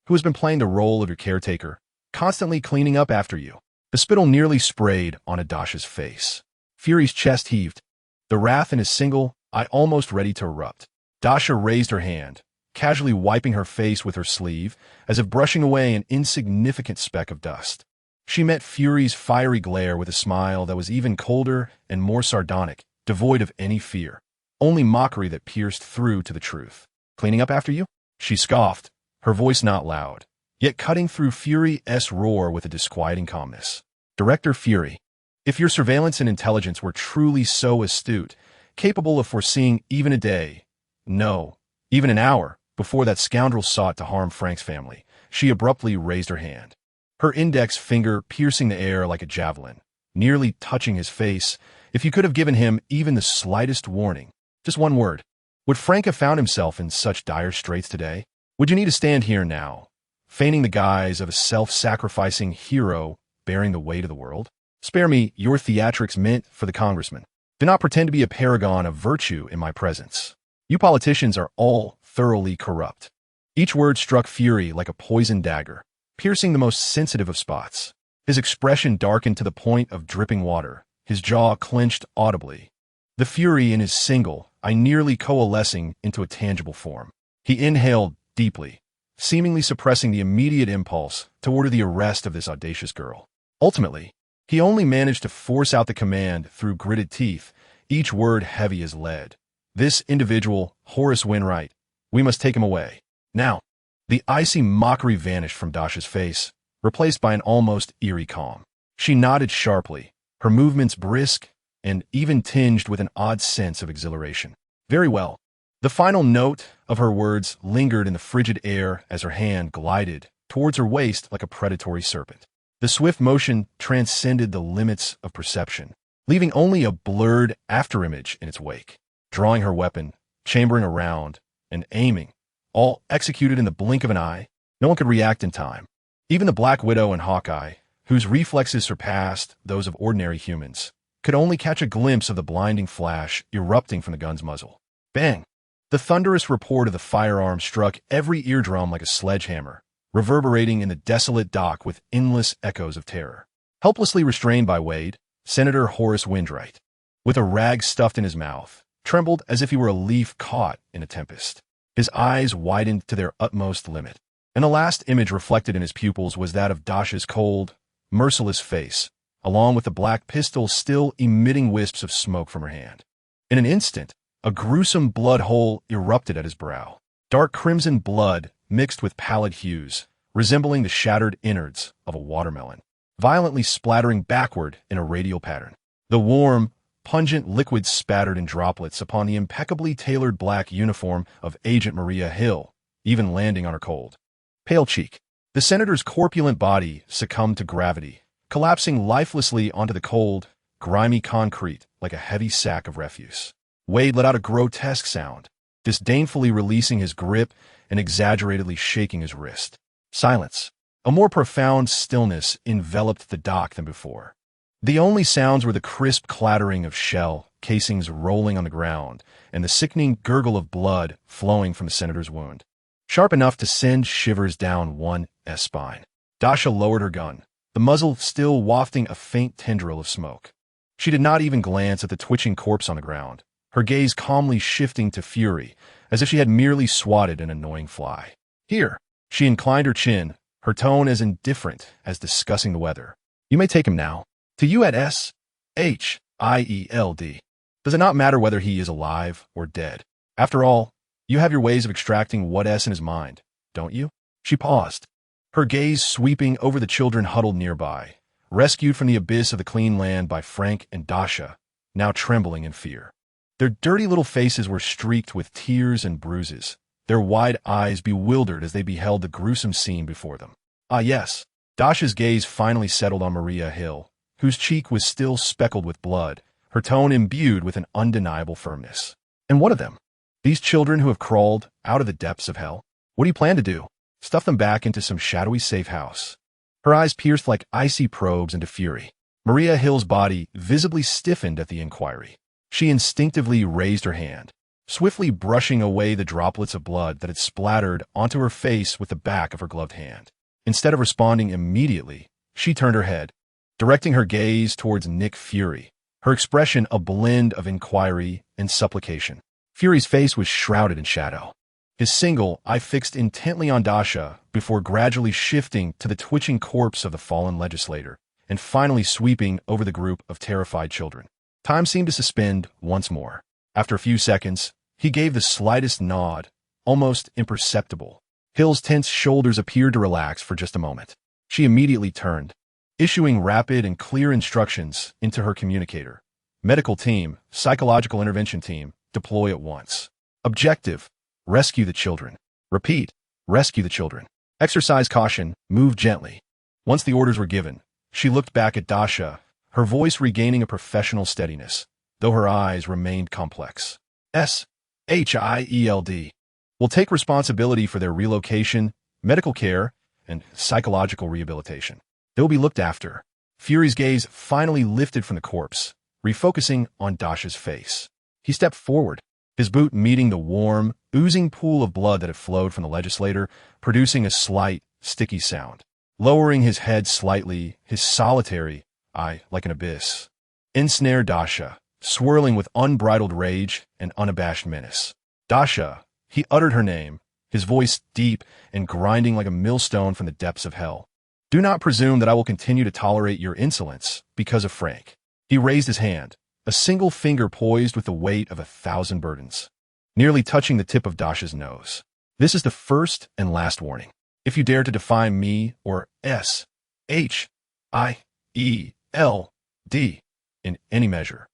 who has been playing the role of your caretaker, constantly cleaning up after you." The spittle nearly sprayed on Dasha's face. Fury's chest heaved, the wrath in his single eye almost ready to erupt. Dasha raised her hand, casually wiping her face with her sleeve, as if brushing away an insignificant speck of dust. She met Fury's fiery glare with a smile that was even colder and more sardonic, devoid of any fear, only mockery that pierced through to the truth. "Cleaning up after you?" she scoffed, her voice not loud, yet cutting through Fury's roar with a disquieting calmness. "Director Fury, if your surveillance and intelligence were truly so astute, capable of foreseeing even a day, no, even an hour, before that scoundrel sought to harm Frank's family," she abruptly raised her hand, her index finger piercing the air like a javelin, nearly touching his face. "If you could have given him even the slightest warning, just one word, would Frank have found himself in such dire straits today? Would you need to stand here now, feigning the guise of a self-sacrificing hero bearing the weight of the world? Spare me your theatrics meant for the congressman. Do not pretend to be a paragon of virtue in my presence. You politicians are all thoroughly corrupt." Each word struck Fury like a poisoned dagger, piercing the most sensitive of spots. His expression darkened to the point of dripping water, his jaw clenched audibly, the fury in his single eye nearly coalescing into a tangible form. He inhaled deeply, seemingly suppressing the immediate impulse to order the arrest of this audacious girl. Ultimately, he only managed to force out the command through gritted teeth, each word heavy as lead. "This individual, Horace Wainwright, we must take him away. Now." The icy mockery vanished from Dasha's face, replaced by an almost eerie calm. She nodded sharply, her movements brisk and even tinged with an odd sense of exhilaration. "Very well." The final note of her words lingered in the frigid air as her hand glided towards her waist like a predatory serpent. The swift motion transcended the limits of perception, leaving only a blurred afterimage in its wake. Drawing her weapon, chambering around, and aiming, all executed in the blink of an eye, no one could react in time. Even the Black Widow and Hawkeye, whose reflexes surpassed those of ordinary humans, could only catch a glimpse of the blinding flash erupting from the gun's muzzle. Bang! The thunderous report of the firearm struck every eardrum like a sledgehammer, reverberating in the desolate dock with endless echoes of terror. Helplessly restrained by Wade, Senator Horace Wainwright, with a rag stuffed in his mouth, trembled as if he were a leaf caught in a tempest. His eyes widened to their utmost limit, and the last image reflected in his pupils was that of Dasha's cold, merciless face, along with the black pistol still emitting wisps of smoke from her hand. In an instant, a gruesome blood hole erupted at his brow. Dark crimson blood mixed with pallid hues, resembling the shattered innards of a watermelon, violently splattering backward in a radial pattern. The warm, pungent liquid spattered in droplets upon the impeccably tailored black uniform of Agent Maria Hill, even landing on her cold, pale cheek. The senator's corpulent body succumbed to gravity, collapsing lifelessly onto the cold, grimy concrete like a heavy sack of refuse. Wade let out a grotesque sound, disdainfully releasing his grip and exaggeratedly shaking his wrist. Silence. A more profound stillness enveloped the dock than before. The only sounds were the crisp clattering of shell casings rolling on the ground and the sickening gurgle of blood flowing from the senator's wound, sharp enough to send shivers down one's spine. Dasha lowered her gun, the muzzle still wafting a faint tendril of smoke. She did not even glance at the twitching corpse on the ground, her gaze calmly shifting to Fury, as if she had merely swatted an annoying fly. "Here." She inclined her chin, her tone as indifferent as discussing the weather. "You may take him now. To you at S.H. wield. Does it not matter whether he is alive or dead? After all, you have your ways of extracting what's in his mind, don't you? She paused, her gaze sweeping over the children huddled nearby, rescued from the abyss of the clean land by Frank and Dasha, now trembling in fear. Their dirty little faces were streaked with tears and bruises, their wide eyes bewildered as they beheld the gruesome scene before them. Ah yes, Dasha's gaze finally settled on Maria Hill, whose cheek was still speckled with blood, her tone imbued with an undeniable firmness. And what of them? These children who have crawled out of the depths of hell? What do you plan to do? Stuff them back into some shadowy safe house? Her eyes pierced like icy probes into fury. Maria Hill's body visibly stiffened at the inquiry. She instinctively raised her hand, swiftly brushing away the droplets of blood that had splattered onto her face with the back of her gloved hand. Instead of responding immediately, she turned her head, directing her gaze towards Nick Fury, her expression a blend of inquiry and supplication. Fury's face was shrouded in shadow, his single eye fixed intently on Dasha before gradually shifting to the twitching corpse of the fallen legislator and finally sweeping over the group of terrified children. Time seemed to suspend once more. After a few seconds, he gave the slightest nod, almost imperceptible. Hill's tense shoulders appeared to relax for just a moment. She immediately turned, issuing rapid and clear instructions into her communicator. Medical team, psychological intervention team, deploy at once. Objective, rescue the children. Repeat, rescue the children. Exercise caution, move gently. Once the orders were given, she looked back at Dasha, her voice regaining a professional steadiness, though her eyes remained complex. Shield will take responsibility for their relocation, medical care, and psychological rehabilitation. They will be looked after. Fury's gaze finally lifted from the corpse, refocusing on Dasha's face. He stepped forward, his boot meeting the warm, oozing pool of blood that had flowed from the legislator, producing a slight, sticky sound. Lowering his head slightly, his solitary eye like an abyss ensnared Dasha, swirling with unbridled rage and unabashed menace. Dasha, he uttered her name, his voice deep and grinding like a millstone from the depths of hell. Do not presume that I will continue to tolerate your insolence because of Frank. He raised his hand, a single finger poised with the weight of 1,000 burdens, nearly touching the tip of Dasha's nose. This is the first and last warning. If you dare to defy me or Shield in any measure.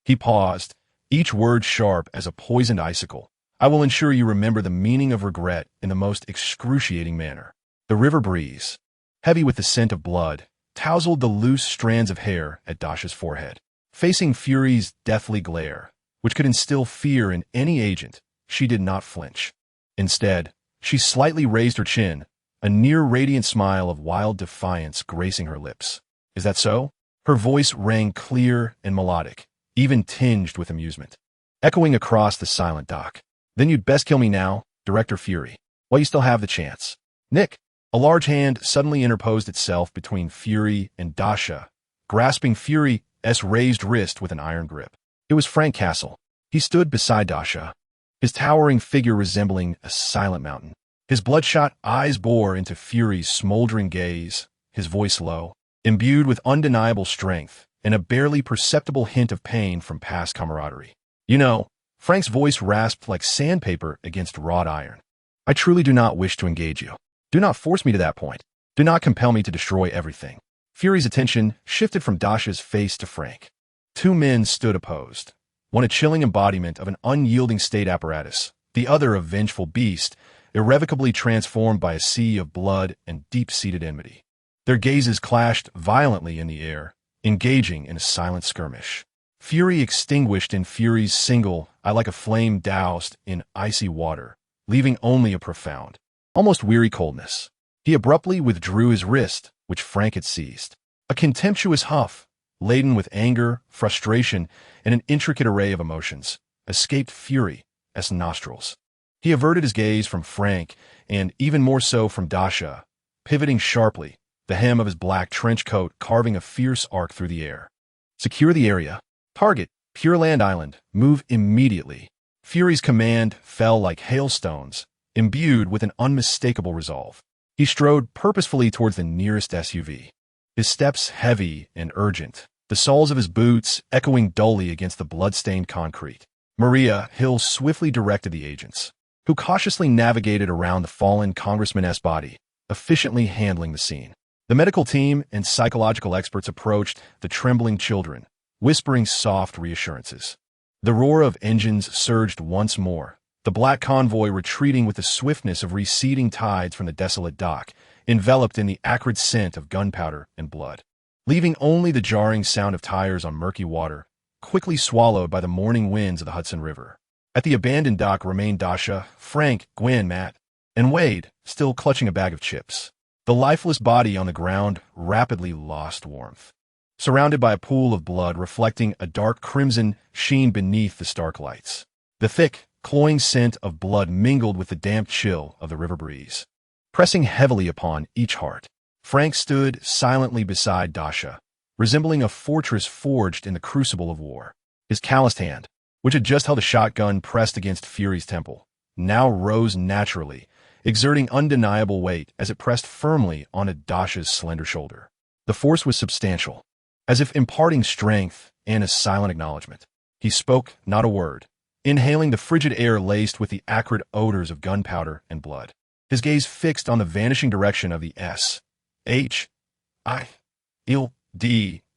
He paused, each word sharp as a poisoned icicle. I will ensure you remember the meaning of regret in the most excruciating manner. The river breeze, heavy with the scent of blood, tousled the loose strands of hair at Dasha's forehead. Facing Fury's deathly glare, which could instill fear in any agent, she did not flinch. Instead, she slightly raised her chin, a near-radiant smile of wild defiance gracing her lips. Is that so? Her voice rang clear and melodic, even tinged with amusement, echoing across the silent dock. Then you'd best kill me now, Director Fury, while you still have the chance. Nick! A large hand suddenly interposed itself between Fury and Dasha, grasping Fury's raised wrist with an iron grip. It was Frank Castle. He stood beside Dasha, his towering figure resembling a silent mountain. His bloodshot eyes bore into Fury's smoldering gaze, his voice low, imbued with undeniable strength and a barely perceptible hint of pain from past camaraderie. You know, Frank's voice rasped like sandpaper against wrought iron. I truly do not wish to engage you. Do not force me to that point. Do not compel me to destroy everything. Fury's attention shifted from Dasha's face to Frank. Two men stood opposed, one a chilling embodiment of an unyielding state apparatus, the other a vengeful beast, irrevocably transformed by a sea of blood and deep-seated enmity. Their gazes clashed violently in the air, engaging in a silent skirmish. Fury extinguished in Fury's single eye like a flame doused in icy water, leaving only a profound, almost weary coldness. He abruptly withdrew his wrist, which Frank had seized. A contemptuous huff, laden with anger, frustration, and an intricate array of emotions, escaped Fury's nostrils. He averted his gaze from Frank, and even more so from Dasha, pivoting sharply, the hem of his black trench coat carving a fierce arc through the air. Secure the area. Target, Pure Land Island. Move immediately. Fury's command fell like hailstones, imbued with an unmistakable resolve. He strode purposefully towards the nearest SUV, his steps heavy and urgent, the the soles of his boots echoing dully against the blood-stained concrete. Maria Hill swiftly directed the agents, who cautiously navigated around the fallen congressman's body, efficiently handling the scene. The medical team and psychological experts approached the trembling children, whispering soft reassurances. The roar of engines surged once more, the black convoy retreating with the swiftness of receding tides from the desolate dock, enveloped in the acrid scent of gunpowder and blood, leaving only the jarring sound of tires on murky water, quickly swallowed by the morning winds of the Hudson River. At the abandoned dock remained Dasha, Frank, Gwen, Matt, and Wade, still clutching a bag of chips. The lifeless body on the ground rapidly lost warmth, surrounded by a pool of blood reflecting a dark crimson sheen beneath the stark lights. The thick, cloying scent of blood mingled with the damp chill of the river breeze, pressing heavily upon each heart. Frank stood silently beside Dasha, resembling a fortress forged in the crucible of war. His calloused hand, which had just held a shotgun pressed against Fury's temple, now rose naturally, exerting undeniable weight as it pressed firmly onto Dasha's slender shoulder. The force was substantial, as if imparting strength and a silent acknowledgement. He spoke not a word, inhaling the frigid air laced with the acrid odors of gunpowder and blood. His gaze fixed on the vanishing direction of the S.H.I.L.D.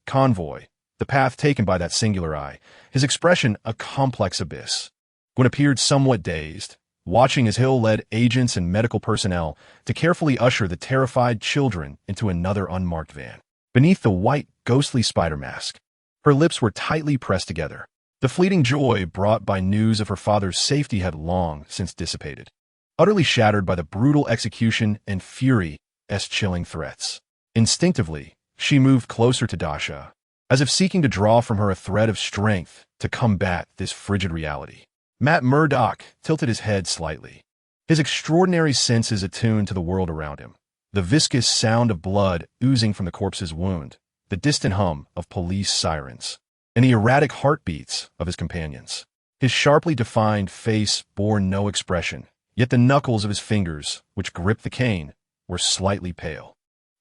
convoy, the path taken by that singular eye, his expression a complex abyss. Gwen appeared somewhat dazed, watching as Hill led agents and medical personnel to carefully usher the terrified children into another unmarked van. Beneath the white, ghostly spider mask, her lips were tightly pressed together. The fleeting joy brought by news of her father's safety had long since dissipated, utterly shattered by the brutal execution and Fury's chilling threats. Instinctively, she moved closer to Dasha, as if seeking to draw from her a thread of strength to combat this frigid reality. Matt Murdock tilted his head slightly, his extraordinary senses attuned to the world around him. The viscous sound of blood oozing from the corpse's wound, the distant hum of police sirens, and the erratic heartbeats of his companions. His sharply defined face bore no expression, yet the knuckles of his fingers, which gripped the cane, were slightly pale.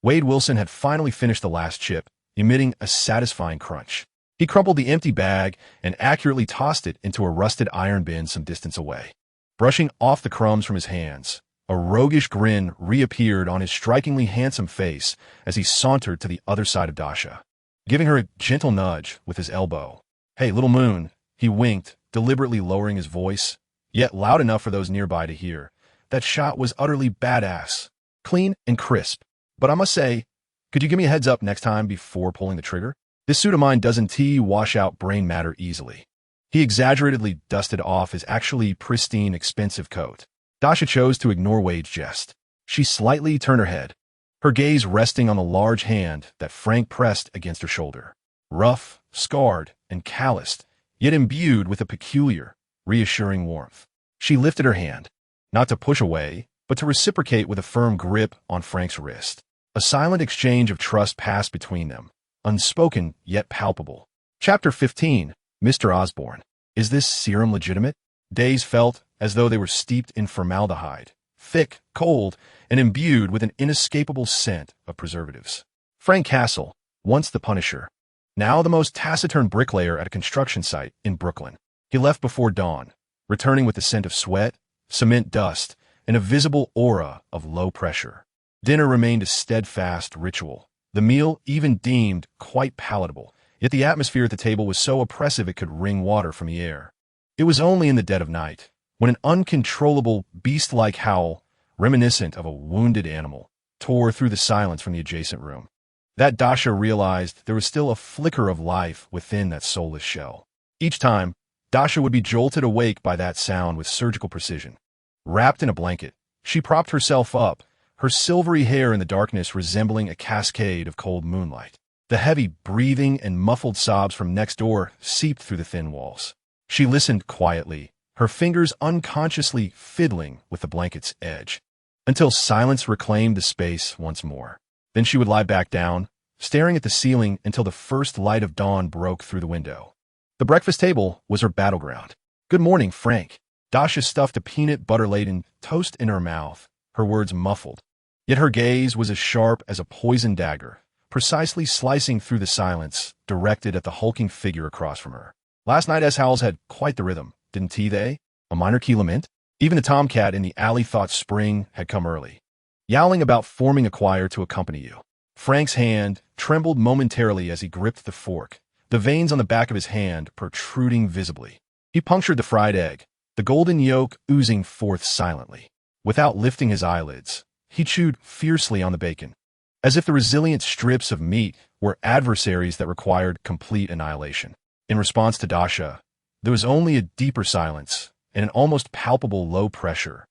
Wade Wilson had finally finished the last chip, emitting a satisfying crunch. He crumpled the empty bag and accurately tossed it into a rusted iron bin some distance away. Brushing off the crumbs from his hands, a roguish grin reappeared on his strikingly handsome face as he sauntered to the other side of Dasha, giving her a gentle nudge with his elbow. "Hey, little moon," he winked, deliberately lowering his voice, yet loud enough for those nearby to hear. "That shot was utterly badass. Clean and crisp. But I must say, could you give me a heads up next time before pulling the trigger? This suit of mine doesn't wash out brain matter easily." He exaggeratedly dusted off his actually pristine, expensive coat. Dasha chose to ignore Wade's jest. She slightly turned her head, her gaze resting on the large hand that Frank pressed against her shoulder. Rough, scarred, and calloused, yet imbued with a peculiar, reassuring warmth. She lifted her hand, not to push away, but to reciprocate with a firm grip on Frank's wrist. A silent exchange of trust passed between them, unspoken yet palpable. Chapter 15, Mr. Osborne. Is this serum legitimate? Days felt as though they were steeped in formaldehyde, thick, cold, and imbued with an inescapable scent of preservatives. Frank Castle, once the Punisher, now the most taciturn bricklayer at a construction site in Brooklyn. He left before dawn, returning with the scent of sweat, cement dust, and a visible aura of low pressure. Dinner remained a steadfast ritual, the meal even deemed quite palatable, yet the atmosphere at the table was so oppressive it could wring water from the air. It was only in the dead of night, when an uncontrollable, beast-like howl, reminiscent of a wounded animal, tore through the silence from the adjacent room, that Dasha realized there was still a flicker of life within that soulless shell. Each time, Dasha would be jolted awake by that sound with surgical precision. Wrapped in a blanket, she propped herself up, her silvery hair in the darkness resembling a cascade of cold moonlight. The heavy breathing and muffled sobs from next door seeped through the thin walls. She listened quietly, her fingers unconsciously fiddling with the blanket's edge, until silence reclaimed the space once more. Then she would lie back down, staring at the ceiling until the first light of dawn broke through the window. The breakfast table was her battleground. "Good morning, Frank." Dasha stuffed a peanut butter-laden toast in her mouth, her words muffled. Yet her gaze was as sharp as a poisoned dagger, precisely slicing through the silence, directed at the hulking figure across from her. Last night S. Howells had quite the rhythm, didn't he they? A minor key lament? Even the tomcat in the alley thought spring had come early. Yowling about forming a choir to accompany you. Frank's hand trembled momentarily as he gripped the fork, the veins on the back of his hand protruding visibly. He punctured the fried egg, the golden yolk oozing forth silently. Without lifting his eyelids, he chewed fiercely on the bacon, as if the resilient strips of meat were adversaries that required complete annihilation. In response to Dasha, there was only a deeper silence and an almost palpable low pressure,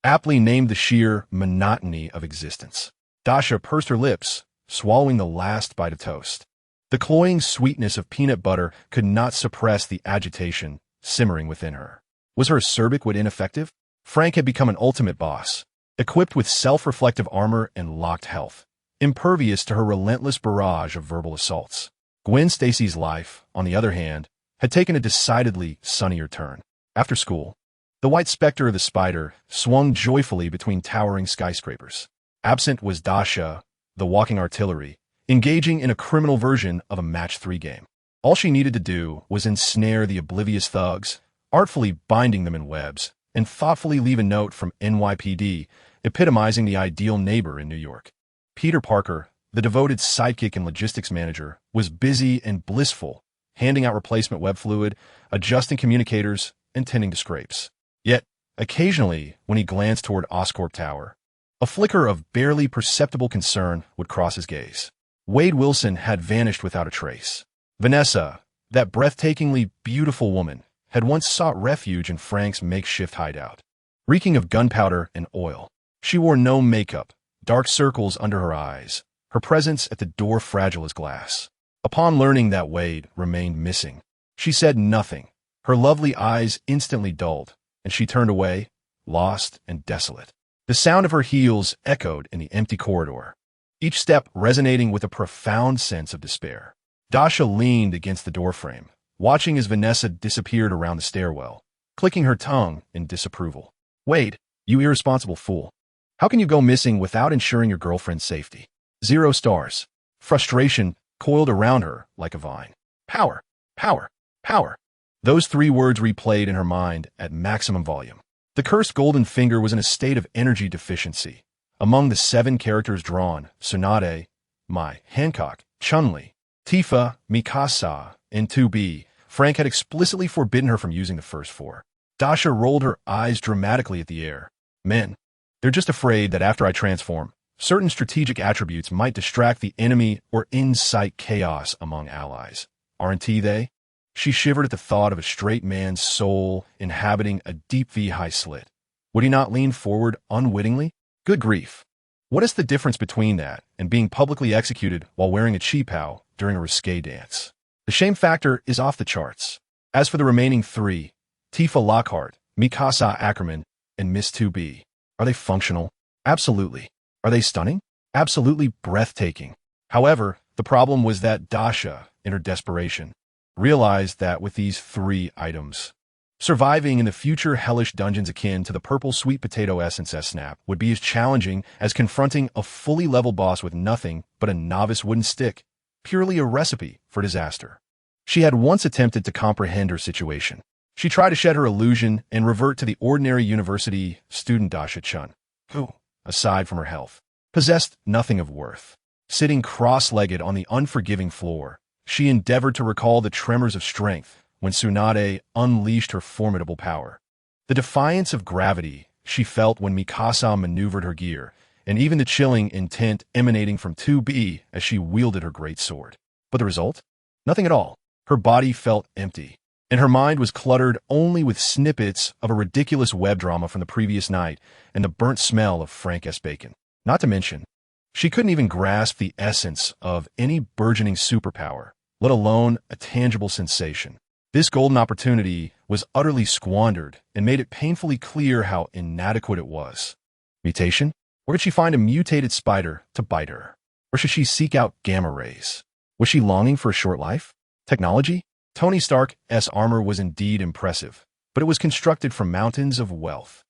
aptly named the sheer monotony of existence. Dasha pursed her lips, swallowing the last bite of toast. The cloying sweetness of peanut butter could not suppress the agitation simmering within her. Was her acerbic wit ineffective? Frank had become an ultimate boss, equipped with self-reflective armor and locked health, impervious to her relentless barrage of verbal assaults. Gwen Stacy's life, on the other hand, had taken a decidedly sunnier turn. After school, the white specter of the spider swung joyfully between towering skyscrapers. Absent was Dasha, the walking artillery, engaging in a criminal version of a match-3 game. All she needed to do was ensnare the oblivious thugs, artfully binding them in webs, and thoughtfully leave a note from NYPD epitomizing the ideal neighbor in New York. Peter Parker, the devoted sidekick and logistics manager, was busy and blissful, handing out replacement web fluid, adjusting communicators, and tending to scrapes. Yet, occasionally, when he glanced toward Oscorp Tower, a flicker of barely perceptible concern would cross his gaze. Wade Wilson had vanished without a trace. Vanessa, that breathtakingly beautiful woman, had once sought refuge in Frank's makeshift hideout. Reeking of gunpowder and oil, she wore no makeup, dark circles under her eyes, her presence at the door fragile as glass. Upon learning that Wade remained missing, she said nothing. Her lovely eyes instantly dulled, and she turned away, lost and desolate. The sound of her heels echoed in the empty corridor, each step resonating with a profound sense of despair. Dasha leaned against the doorframe, watching as Vanessa disappeared around the stairwell, clicking her tongue in disapproval. Wade, you irresponsible fool. How can you go missing without ensuring your girlfriend's safety? 0 stars. Frustration coiled around her like a vine. Power, power, power. Those 3 words replayed in her mind at maximum volume. The cursed golden finger was in a state of energy deficiency. Among the 7 characters drawn, Tsunade, Mai, Hancock, Chun-Li, Tifa, Mikasa, and 2B, Frank had explicitly forbidden her from using the first 4. Dasha rolled her eyes dramatically at the air. Men, they're just afraid that after I transform, certain strategic attributes might distract the enemy or incite chaos among allies. Aren't they? She shivered at the thought of a straight man's soul inhabiting a deep V high slit. Would he not lean forward unwittingly? Good grief. What is the difference between that and being publicly executed while wearing a cheapao during a risque dance? The shame factor is off the charts. As for the remaining 3, Tifa Lockhart, Mikasa Ackerman, and Miss 2B, are they functional? Absolutely. Are they stunning? Absolutely breathtaking. However, the problem was that Dasha, in her desperation, realized that with these 3 items, surviving in the future hellish dungeons akin to the purple sweet potato essence S-Snap would be as challenging as confronting a fully level boss with nothing but a novice wooden stick, purely a recipe for disaster. She had once attempted to comprehend her situation. She tried to shed her illusion and revert to the ordinary university student Dasha Chen, who, aside from her health, possessed nothing of worth. Sitting cross-legged on the unforgiving floor, she endeavored to recall the tremors of strength when Tsunade unleashed her formidable power. The defiance of gravity she felt when Mikasa maneuvered her gear, and even the chilling intent emanating from 2B as she wielded her greatsword. But the result? Nothing at all. Her body felt empty, and her mind was cluttered only with snippets of a ridiculous web drama from the previous night and the burnt smell of Frank S. Bacon. Not to mention, she couldn't even grasp the essence of any burgeoning superpower, let alone a tangible sensation. This golden opportunity was utterly squandered and made it painfully clear how inadequate it was. Mutation? Where could she find a mutated spider to bite her? Or should she seek out gamma rays? Was she longing for a short life? Technology? Tony Stark's armor was indeed impressive, but it was constructed from mountains of wealth.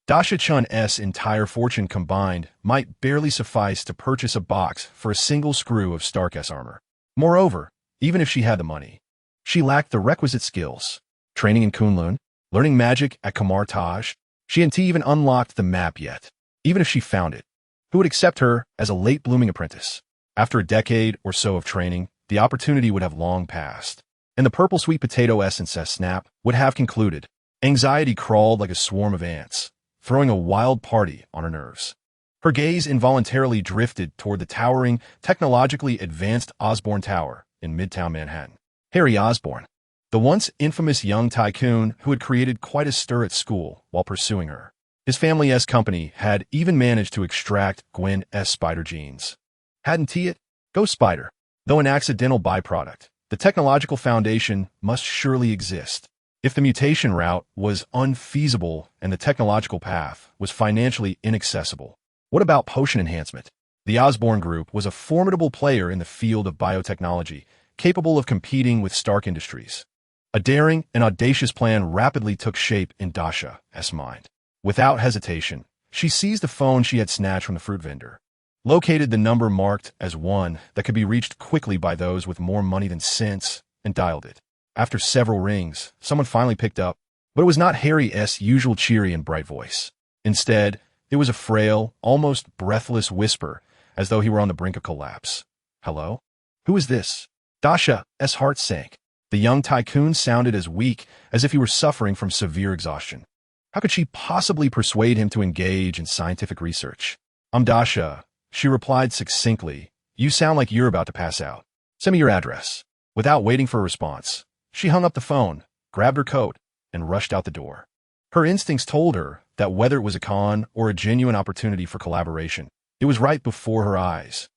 Dasha Chen's entire fortune combined might barely suffice to purchase a box for a single screw of Stark's armor. Moreover, even if she had the money, she lacked the requisite skills. Training in Kunlun, learning magic at Kamar Taj, she hadn't even unlocked the map yet. Even if she found it, who would accept her as a late-blooming apprentice? After a decade or so of training, the opportunity would have long passed, and the purple sweet potato essence snap would have concluded. Anxiety crawled like a swarm of ants, throwing a wild party on her nerves. Her gaze involuntarily drifted toward the towering, technologically advanced Osborne Tower in Midtown Manhattan. Harry Osborne, the once infamous young tycoon who had created quite a stir at school while pursuing her. His family's company had even managed to extract Gwen's spider genes. Hadn't he it? Ghost-Spider, though an accidental byproduct, the technological foundation must surely exist. If the mutation route was unfeasible and the technological path was financially inaccessible, what about potion enhancement? The Osborne Group was a formidable player in the field of biotechnology, capable of competing with Stark Industries. A daring and audacious plan rapidly took shape in Dasha's mind. Without hesitation, she seized the phone she had snatched from the fruit vendor, located the number marked as one that could be reached quickly by those with more money than sense, and dialed it. After several rings, someone finally picked up, but it was not Harry's usual cheery and bright voice. Instead, it was a frail, almost breathless whisper, as though he were on the brink of collapse. Hello? Who is this? Dasha's heart sank. The young tycoon sounded as weak as if he were suffering from severe exhaustion. How could she possibly persuade him to engage in scientific research? I'm Dasha, she replied succinctly. You sound like you're about to pass out. Send me your address. Without waiting for a response, she hung up the phone, grabbed her coat, and rushed out the door. Her instincts told her that whether it was a con or a genuine opportunity for collaboration, it was right before her eyes.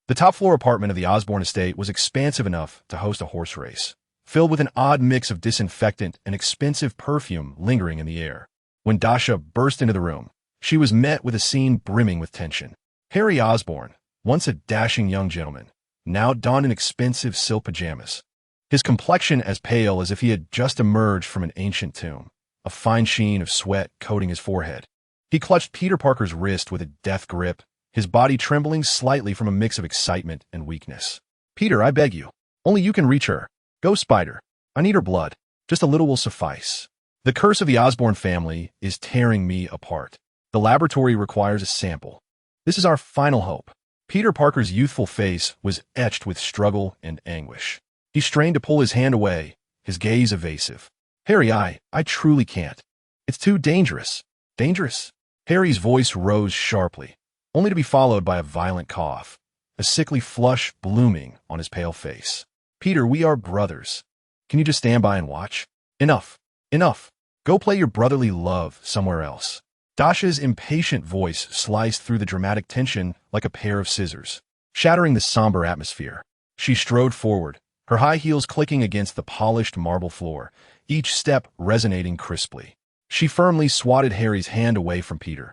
The top-floor apartment of the Osborne estate was expansive enough to host a horse race, filled with an odd mix of disinfectant and expensive perfume lingering in the air. When Dasha burst into the room, she was met with a scene brimming with tension. Harry Osborne, once a dashing young gentleman, now donned in expensive silk pajamas, his complexion as pale as if he had just emerged from an ancient tomb, a fine sheen of sweat coating his forehead. He clutched Peter Parker's wrist with a death grip, his body trembling slightly from a mix of excitement and weakness. Peter, I beg you. Only you can reach her. Ghost-Spider. I need her blood. Just a little will suffice. The curse of the Osborne family is tearing me apart. The laboratory requires a sample. This is our final hope. Peter Parker's youthful face was etched with struggle and anguish. He strained to pull his hand away, his gaze evasive. Harry, I truly can't. It's too dangerous. Dangerous? Harry's voice rose sharply, only to be followed by a violent cough, a sickly flush blooming on his pale face. Peter, we are brothers. Can you just stand by and watch? Enough. Enough. Go play your brotherly love somewhere else. Dasha's impatient voice sliced through the dramatic tension like a pair of scissors, shattering the somber atmosphere. She strode forward, her high heels clicking against the polished marble floor, each step resonating crisply. She firmly swatted Harry's hand away from Peter,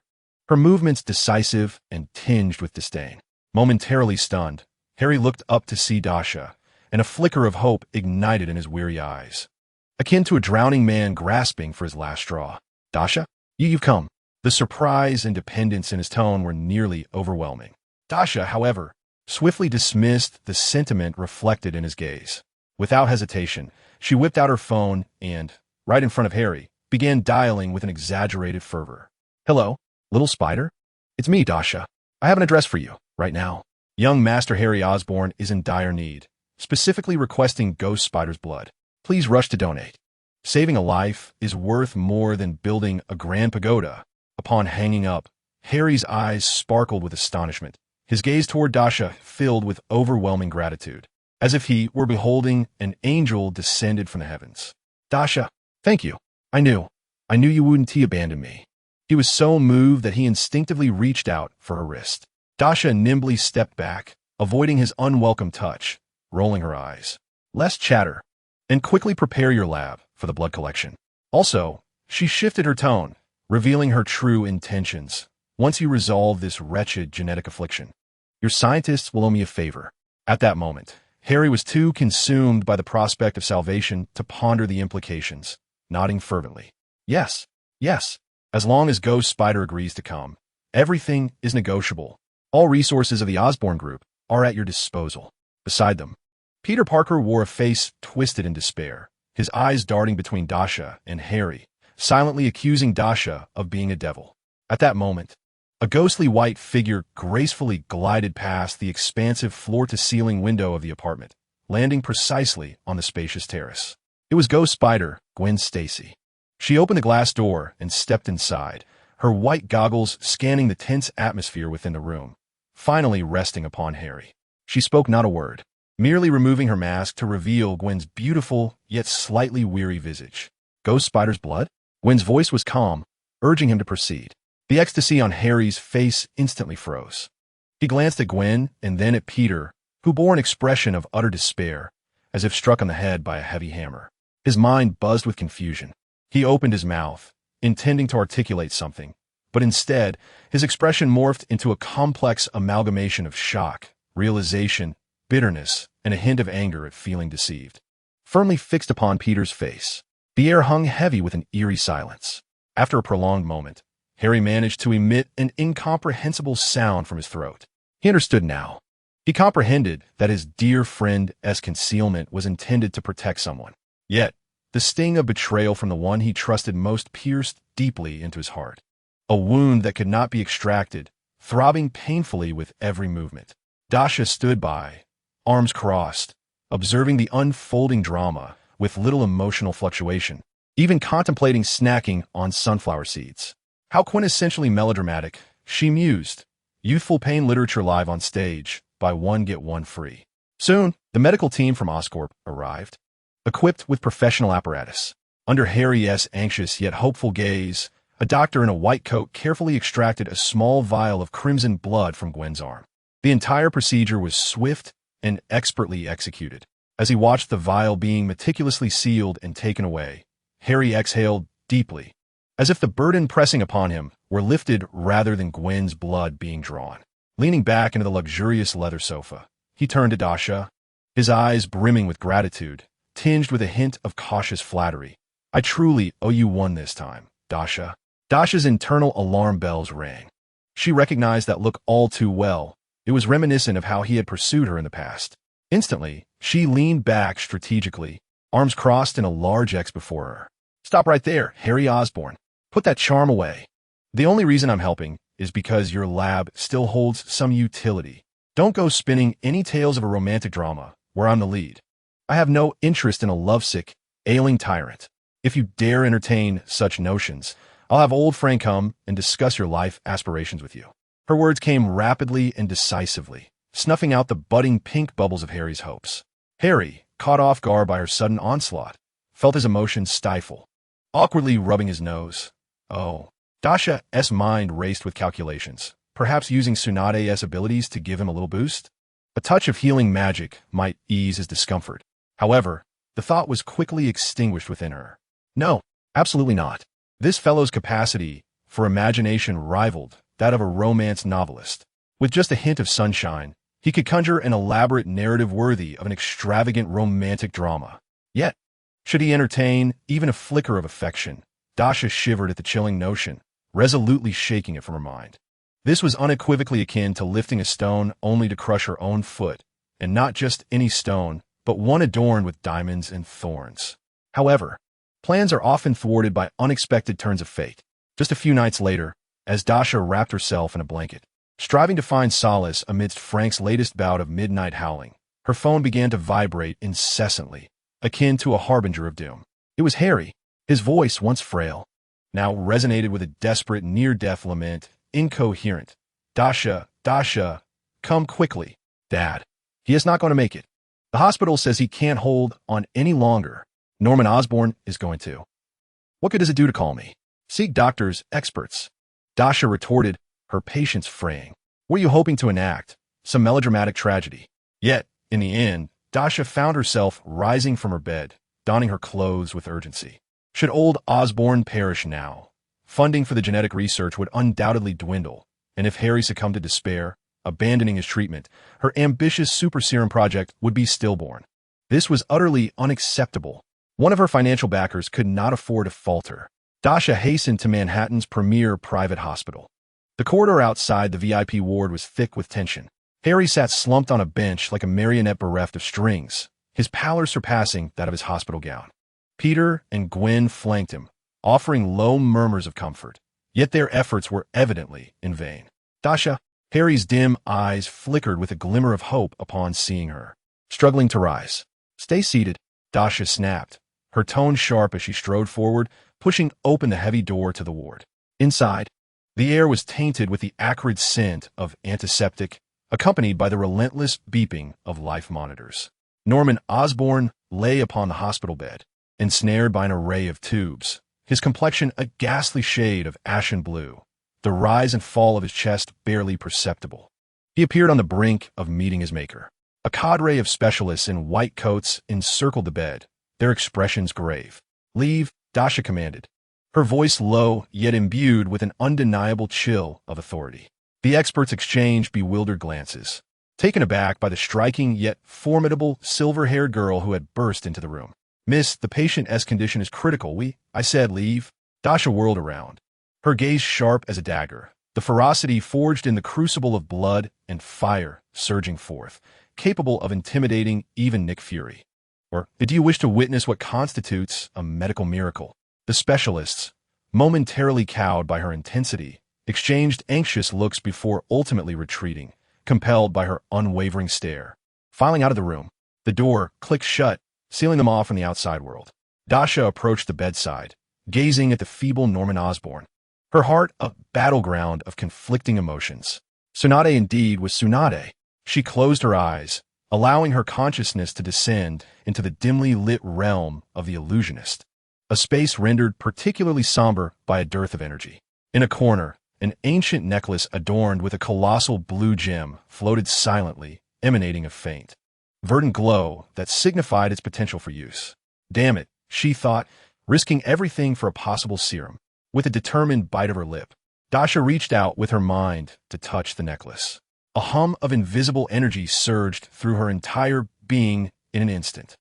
her movements decisive and tinged with disdain. Momentarily stunned, Harry looked up to see Dasha, and a flicker of hope ignited in his weary eyes, akin to a drowning man grasping for his last straw. Dasha? You've come. The surprise and dependence in his tone were nearly overwhelming. Dasha, however, swiftly dismissed the sentiment reflected in his gaze. Without hesitation, she whipped out her phone and, right in front of Harry, began dialing with an exaggerated fervor. Hello, little spider? It's me, Dasha. I have an address for you, right now. Young Master Harry Osborne is in dire need, specifically requesting Ghost-Spider's blood. Please rush to donate. Saving a life is worth more than building a grand pagoda. Upon hanging up, Harry's eyes sparkled with astonishment, his gaze toward Dasha filled with overwhelming gratitude, as if he were beholding an angel descended from the heavens. Dasha, thank you. I knew you wouldn't abandon me. He was so moved that he instinctively reached out for her wrist. Dasha nimbly stepped back, avoiding his unwelcome touch, rolling her eyes. Less chatter, and quickly prepare your lab for the blood collection. Also, she shifted her tone, revealing her true intentions. Once you resolve this wretched genetic affliction, your scientists will owe me a favor. At that moment, Harry was too consumed by the prospect of salvation to ponder the implications, nodding fervently. Yes, As long as Ghost-Spider agrees to come, everything is negotiable. All resources of the Osborn Group are at your disposal. Beside them, Peter Parker wore a face twisted in despair, his eyes darting between Dasha and Harry, silently accusing Dasha of being a devil. At that moment, a ghostly white figure gracefully glided past the expansive floor-to-ceiling window of the apartment, landing precisely on the spacious terrace. It was Ghost-Spider Gwen Stacy. She opened the glass door and stepped inside, her white goggles scanning the tense atmosphere within the room, finally resting upon Harry. She spoke not a word, merely removing her mask to reveal Gwen's beautiful yet slightly weary visage. Ghost-Spider's blood? Gwen's voice was calm, urging him to proceed. The ecstasy on Harry's face instantly froze. He glanced at Gwen and then at Peter, who bore an expression of utter despair, as if struck on the head by a heavy hammer. His mind buzzed with confusion. He opened his mouth, intending to articulate something, but instead, his expression morphed into a complex amalgamation of shock, realization, bitterness, and a hint of anger at feeling deceived. Firmly fixed upon Peter's face, the air hung heavy with an eerie silence. After a prolonged moment, Harry managed to emit an incomprehensible sound from his throat. He understood now. He comprehended that his dear friend's concealment was intended to protect someone. Yet, the sting of betrayal from the one he trusted most pierced deeply into his heart. A wound that could not be extracted, throbbing painfully with every movement. Dasha stood by, arms crossed, observing the unfolding drama with little emotional fluctuation, even contemplating snacking on sunflower seeds. How quintessentially melodramatic, she mused. Youthful pain literature live on stage, buy one get one free. Soon, the medical team from Oscorp arrived, equipped with professional apparatus. Under Harry's anxious yet hopeful gaze, a doctor in a white coat carefully extracted a small vial of crimson blood from Gwen's arm. The entire procedure was swift and expertly executed. As he watched the vial being meticulously sealed and taken away, Harry exhaled deeply, as if the burden pressing upon him were lifted rather than Gwen's blood being drawn. Leaning back into the luxurious leather sofa, he turned to Dasha, his eyes brimming with gratitude, tinged with a hint of cautious flattery. I truly owe you one this time, Dasha. Dasha's internal alarm bells rang. She recognized that look all too well. It was reminiscent of how he had pursued her in the past. Instantly, she leaned back strategically, arms crossed in a large X before her. Stop right there, Harry Osborn. Put that charm away. The only reason I'm helping is because your lab still holds some utility. Don't go spinning any tales of a romantic drama where I'm the lead. I have no interest in a lovesick, ailing tyrant. If you dare entertain such notions, I'll have old Frank come and discuss your life aspirations with you. Her words came rapidly and decisively, snuffing out the budding pink bubbles of Harry's hopes. Harry, caught off guard by her sudden onslaught, felt his emotions stifle, awkwardly rubbing his nose. Oh. Dasha's mind raced with calculations, perhaps using Tsunade's abilities to give him a little boost. A touch of healing magic might ease his discomfort. However, the thought was quickly extinguished within her. No, absolutely not. This fellow's capacity for imagination rivaled that of a romance novelist. With just a hint of sunshine, he could conjure an elaborate narrative worthy of an extravagant romantic drama. Yet, should he entertain even a flicker of affection, Dasha shivered at the chilling notion, resolutely shaking it from her mind. This was unequivocally akin to lifting a stone only to crush her own foot, and not just any stone, but one adorned with diamonds and thorns. However, plans are often thwarted by unexpected turns of fate. Just a few nights later, as Dasha wrapped herself in a blanket, striving to find solace amidst Frank's latest bout of midnight howling, her phone began to vibrate incessantly, akin to a harbinger of doom. It was Harry. His voice, once frail, now resonated with a desperate near-death lament, incoherent. Dasha, Dasha, come quickly. Dad, he is not going to make it. The hospital says he can't hold on any longer. Norman Osborn is going to. What good does it do to call me? Seek doctors, experts. Dasha retorted, her patience fraying. Were you hoping to enact some melodramatic tragedy? Yet, in the end, Dasha found herself rising from her bed, donning her clothes with urgency. Should old Osborn perish now, funding for the genetic research would undoubtedly dwindle, and if Harry succumbed to despair, abandoning his treatment, her ambitious super serum project would be stillborn. This was utterly unacceptable. One of her financial backers could not afford to falter. Dasha hastened to Manhattan's premier private hospital. The corridor outside the VIP ward was thick with tension. Harry sat slumped on a bench like a marionette bereft of strings, his pallor surpassing that of his hospital gown. Peter and Gwen flanked him, offering low murmurs of comfort, yet their efforts were evidently in vain. Dasha, Harry's dim eyes flickered with a glimmer of hope upon seeing her, struggling to rise. Stay seated, Dasha snapped, her tone sharp as she strode forward, pushing open the heavy door to the ward. Inside, the air was tainted with the acrid scent of antiseptic, accompanied by the relentless beeping of life monitors. Norman Osborn lay upon the hospital bed, ensnared by an array of tubes, his complexion a ghastly shade of ashen blue, the rise and fall of his chest barely perceptible. He appeared on the brink of meeting his maker. A cadre of specialists in white coats encircled the bed, their expressions grave. "Leave," Dasha commanded, her voice low yet imbued with an undeniable chill of authority. The experts exchanged bewildered glances, taken aback by the striking yet formidable silver-haired girl who had burst into the room. "Miss, the patient's condition is critical. I said leave." Dasha whirled around, her gaze sharp as a dagger, the ferocity forged in the crucible of blood and fire surging forth, capable of intimidating even Nick Fury. "Or do you wish to witness what constitutes a medical miracle?" The specialists, momentarily cowed by her intensity, exchanged anxious looks before ultimately retreating, compelled by her unwavering stare. Filing out of the room, the door clicked shut, sealing them off from the outside world. Dasha approached the bedside, gazing at the feeble Norman Osborn, her heart a battleground of conflicting emotions. Tsunade indeed was Tsunade. She closed her eyes, allowing her consciousness to descend into the dimly lit realm of the illusionist, a space rendered particularly somber by a dearth of energy. In a corner, an ancient necklace adorned with a colossal blue gem floated silently, emanating a faint, verdant glow that signified its potential for use. Damn it, she thought, risking everything for a possible serum. With a determined bite of her lip, Dasha reached out with her mind to touch the necklace. A hum of invisible energy surged through her entire being in an instant.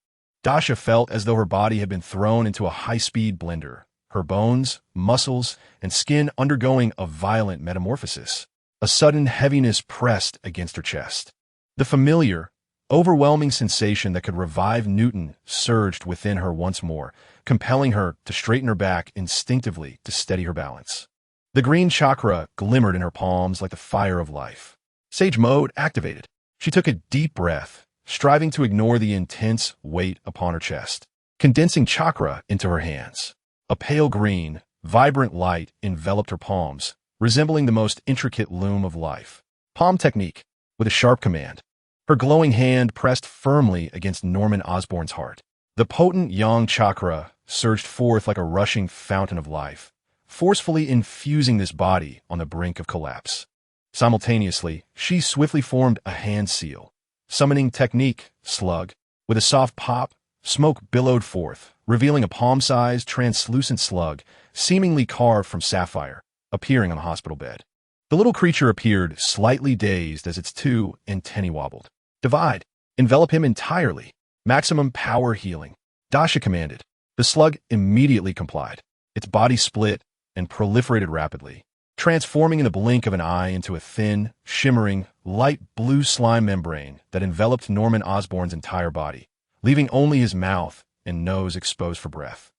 Dasha felt as though her body had been thrown into a high-speed blender, her bones, muscles, and skin undergoing a violent metamorphosis. A sudden heaviness pressed against her chest. The familiar, overwhelming sensation that could revive Newton surged within her once more, compelling her to straighten her back instinctively to steady her balance. The green chakra glimmered in her palms like the fire of life. Sage mode activated. She took a deep breath, striving to ignore the intense weight upon her chest, condensing chakra into her hands. A pale green, vibrant light enveloped her palms, resembling the most intricate loom of life. Palm technique, with a sharp command. Her glowing hand pressed firmly against Norman Osborn's heart. The potent yang chakra surged forth like a rushing fountain of life, forcefully infusing this body on the brink of collapse. Simultaneously, she swiftly formed a hand seal. Summoning technique, slug. With a soft pop, smoke billowed forth, revealing a palm-sized, translucent slug, seemingly carved from sapphire, appearing on the hospital bed. The little creature appeared slightly dazed as its two antennae wobbled. "Divide. Envelop him entirely. Maximum power healing," Dasha commanded. The slug immediately complied. Its body split and proliferated rapidly, transforming in the blink of an eye into a thin, shimmering, light blue slime membrane that enveloped Norman Osborn's entire body, leaving only his mouth and nose exposed for breath.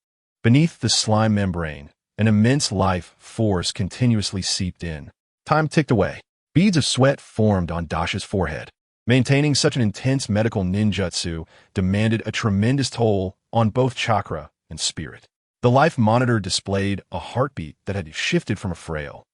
Beneath the slime membrane, an immense life force continuously seeped in. Time ticked away. Beads of sweat formed on Dasha's forehead. Maintaining such an intense medical ninjutsu demanded a tremendous toll on both chakra and spirit. The life monitor displayed a heartbeat that had shifted from a frail,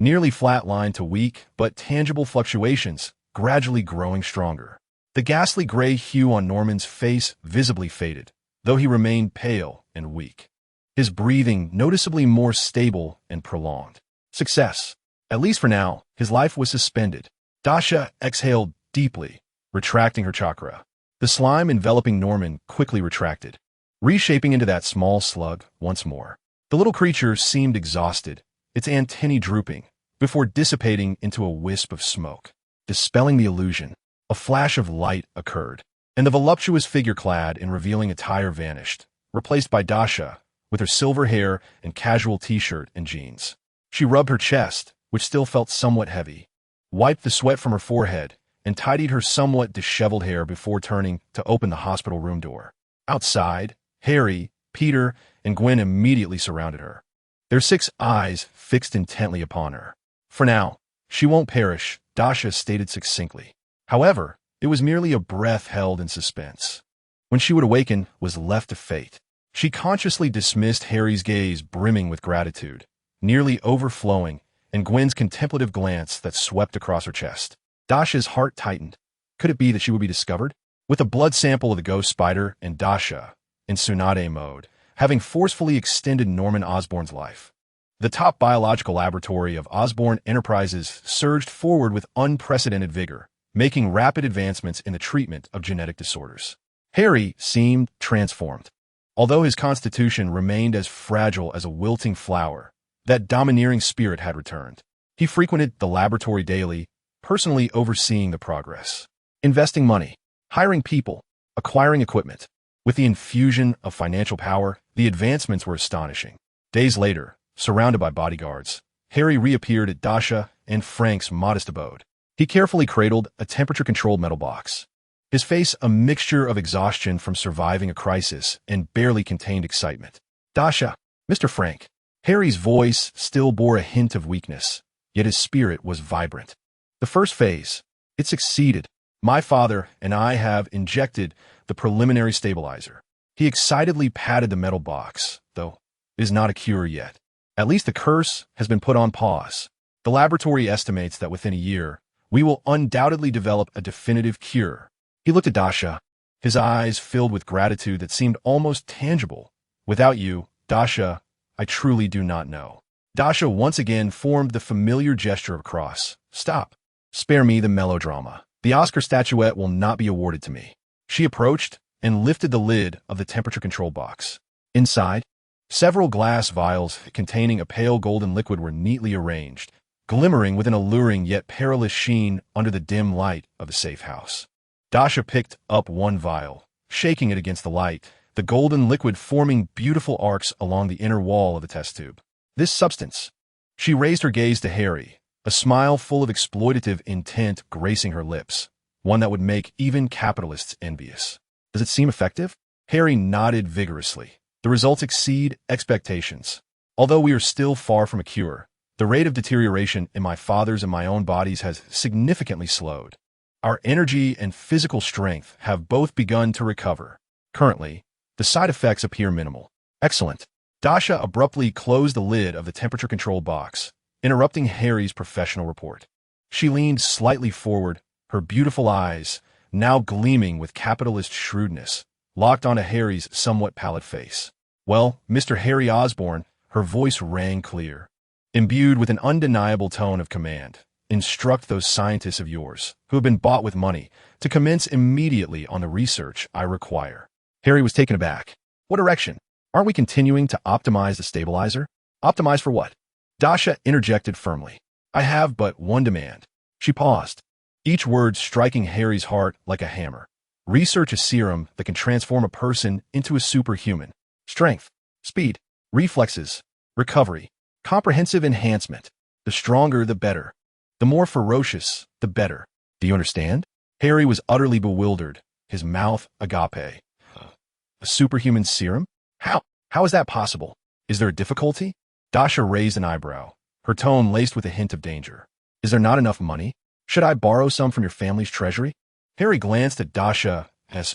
nearly flat line to weak but tangible fluctuations, gradually growing stronger. The ghastly gray hue on Norman's face visibly faded, though he remained pale and weak. His breathing noticeably more stable and prolonged. Success. At least for now, his life was suspended. Dasha exhaled deeply, retracting her chakra. The slime enveloping Norman quickly retracted, reshaping into that small slug once more. The little creature seemed exhausted, its antennae drooping, before dissipating into a wisp of smoke. Dispelling the illusion, a flash of light occurred, and the voluptuous figure clad in revealing attire vanished, replaced by Dasha, with her silver hair and casual t-shirt and jeans. She rubbed her chest, which still felt somewhat heavy, wiped the sweat from her forehead, and tidied her somewhat disheveled hair before turning to open the hospital room door. Outside, Harry, Peter, and Gwen immediately surrounded her, their 6 eyes fixed intently upon her. For now, she won't perish, Dasha stated succinctly. However, it was merely a breath held in suspense. When she would awaken was left to fate. She consciously dismissed Harry's gaze brimming with gratitude, nearly overflowing, and Gwen's contemplative glance that swept across her chest. Dasha's heart tightened. Could it be that she would be discovered? With a blood sample of the Ghost-Spider and Dasha, in Tsunade mode, having forcefully extended Norman Osborn's life, the top biological laboratory of Osborn Enterprises surged forward with unprecedented vigor, making rapid advancements in the treatment of genetic disorders. Harry seemed transformed. Although his constitution remained as fragile as a wilting flower, that domineering spirit had returned. He frequented the laboratory daily, personally overseeing the progress, investing money, hiring people, acquiring equipment. With the infusion of financial power, the advancements were astonishing. Days later, surrounded by bodyguards, Harry reappeared at Dasha and Frank's modest abode. He carefully cradled a temperature-controlled metal box, his face a mixture of exhaustion from surviving a crisis and barely contained excitement. Dasha, Mr. Frank. Harry's voice still bore a hint of weakness, yet his spirit was vibrant. The first phase, it succeeded. My father and I have injected the preliminary stabilizer. He excitedly patted the metal box, though it is not a cure yet. At least the curse has been put on pause. The laboratory estimates that within a year, we will undoubtedly develop a definitive cure. He looked at Dasha, his eyes filled with gratitude that seemed almost tangible. Without you, Dasha, I truly do not know. Dasha once again formed the familiar gesture of a cross. Stop. Spare me the melodrama. The Oscar statuette will not be awarded to me. She approached and lifted the lid of the temperature control box. Inside, several glass vials containing a pale golden liquid were neatly arranged, glimmering with an alluring yet perilous sheen under the dim light of the safe house. Dasha picked up one vial, shaking it against the light, the golden liquid forming beautiful arcs along the inner wall of the test tube. This substance. She raised her gaze to Harry, a smile full of exploitative intent gracing her lips, one that would make even capitalists envious. Does it seem effective? Harry nodded vigorously. The results exceed expectations. Although we are still far from a cure, the rate of deterioration in my father's and my own bodies has significantly slowed. Our energy and physical strength have both begun to recover. Currently, the side effects appear minimal. Excellent. Dasha abruptly closed the lid of the temperature control box, interrupting Harry's professional report. She leaned slightly forward, her beautiful eyes, now gleaming with capitalist shrewdness, locked onto Harry's somewhat pallid face. Well, Mr. Harry Osborn, her voice rang clear, imbued with an undeniable tone of command. Instruct those scientists of yours, who have been bought with money, to commence immediately on the research I require. Harry was taken aback. What direction? Aren't we continuing to optimize the stabilizer? Optimize for what? Dasha interjected firmly. I have but one demand. She paused, each word striking Harry's heart like a hammer. Research a serum that can transform a person into a superhuman. Strength, speed, reflexes, recovery, comprehensive enhancement. The stronger, the better. The more ferocious, the better. Do you understand? Harry was utterly bewildered, his mouth agape. A superhuman serum? How? How is that possible? Is there a difficulty? Dasha raised an eyebrow, her tone laced with a hint of danger. Is there not enough money? Should I borrow some from your family's treasury? Harry glanced at Dasha's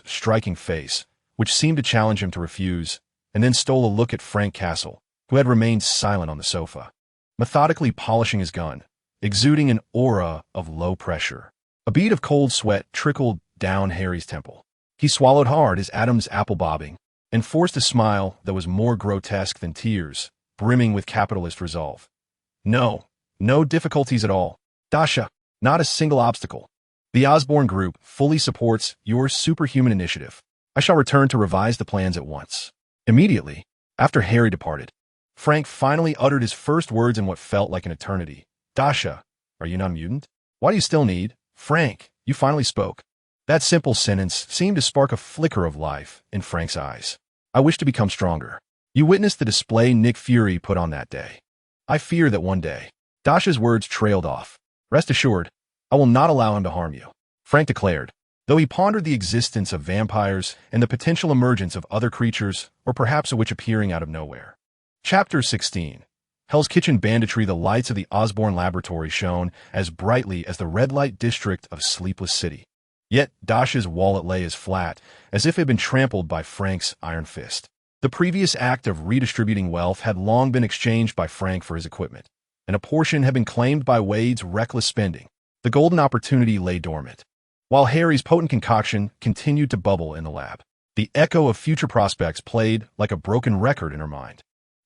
striking face, which seemed to challenge him to refuse, and then stole a look at Frank Castle, who had remained silent on the sofa, methodically polishing his gun, exuding an aura of low pressure. A bead of cold sweat trickled down Harry's temple. He swallowed hard, his Adam's apple bobbing, and forced a smile that was more grotesque than tears, brimming with capitalist resolve. No difficulties at all. Dasha, not a single obstacle. The Osborn Group fully supports your superhuman initiative. I shall return to revise the plans at once. Immediately, after Harry departed, Frank finally uttered his first words in what felt like an eternity. Dasha, are you not a mutant? Why do you still need? Frank, you finally spoke. That simple sentence seemed to spark a flicker of life in Frank's eyes. I wish to become stronger. You witnessed the display Nick Fury put on that day. I fear that one day. Dasha's words trailed off. Rest assured, I will not allow him to harm you, Frank declared, though he pondered the existence of vampires and the potential emergence of other creatures, or perhaps a witch appearing out of nowhere. Chapter 16. Hell's Kitchen banditry. The lights of the Osborne laboratory shone as brightly as the red light district of Sleepless City. Yet Dasha's wallet lay as flat, as if it had been trampled by Frank's iron fist. The previous act of redistributing wealth had long been exchanged by Frank for his equipment, and a portion had been claimed by Wade's reckless spending. The golden opportunity lay dormant, while Harry's potent concoction continued to bubble in the lab. The echo of future prospects played like a broken record in her mind.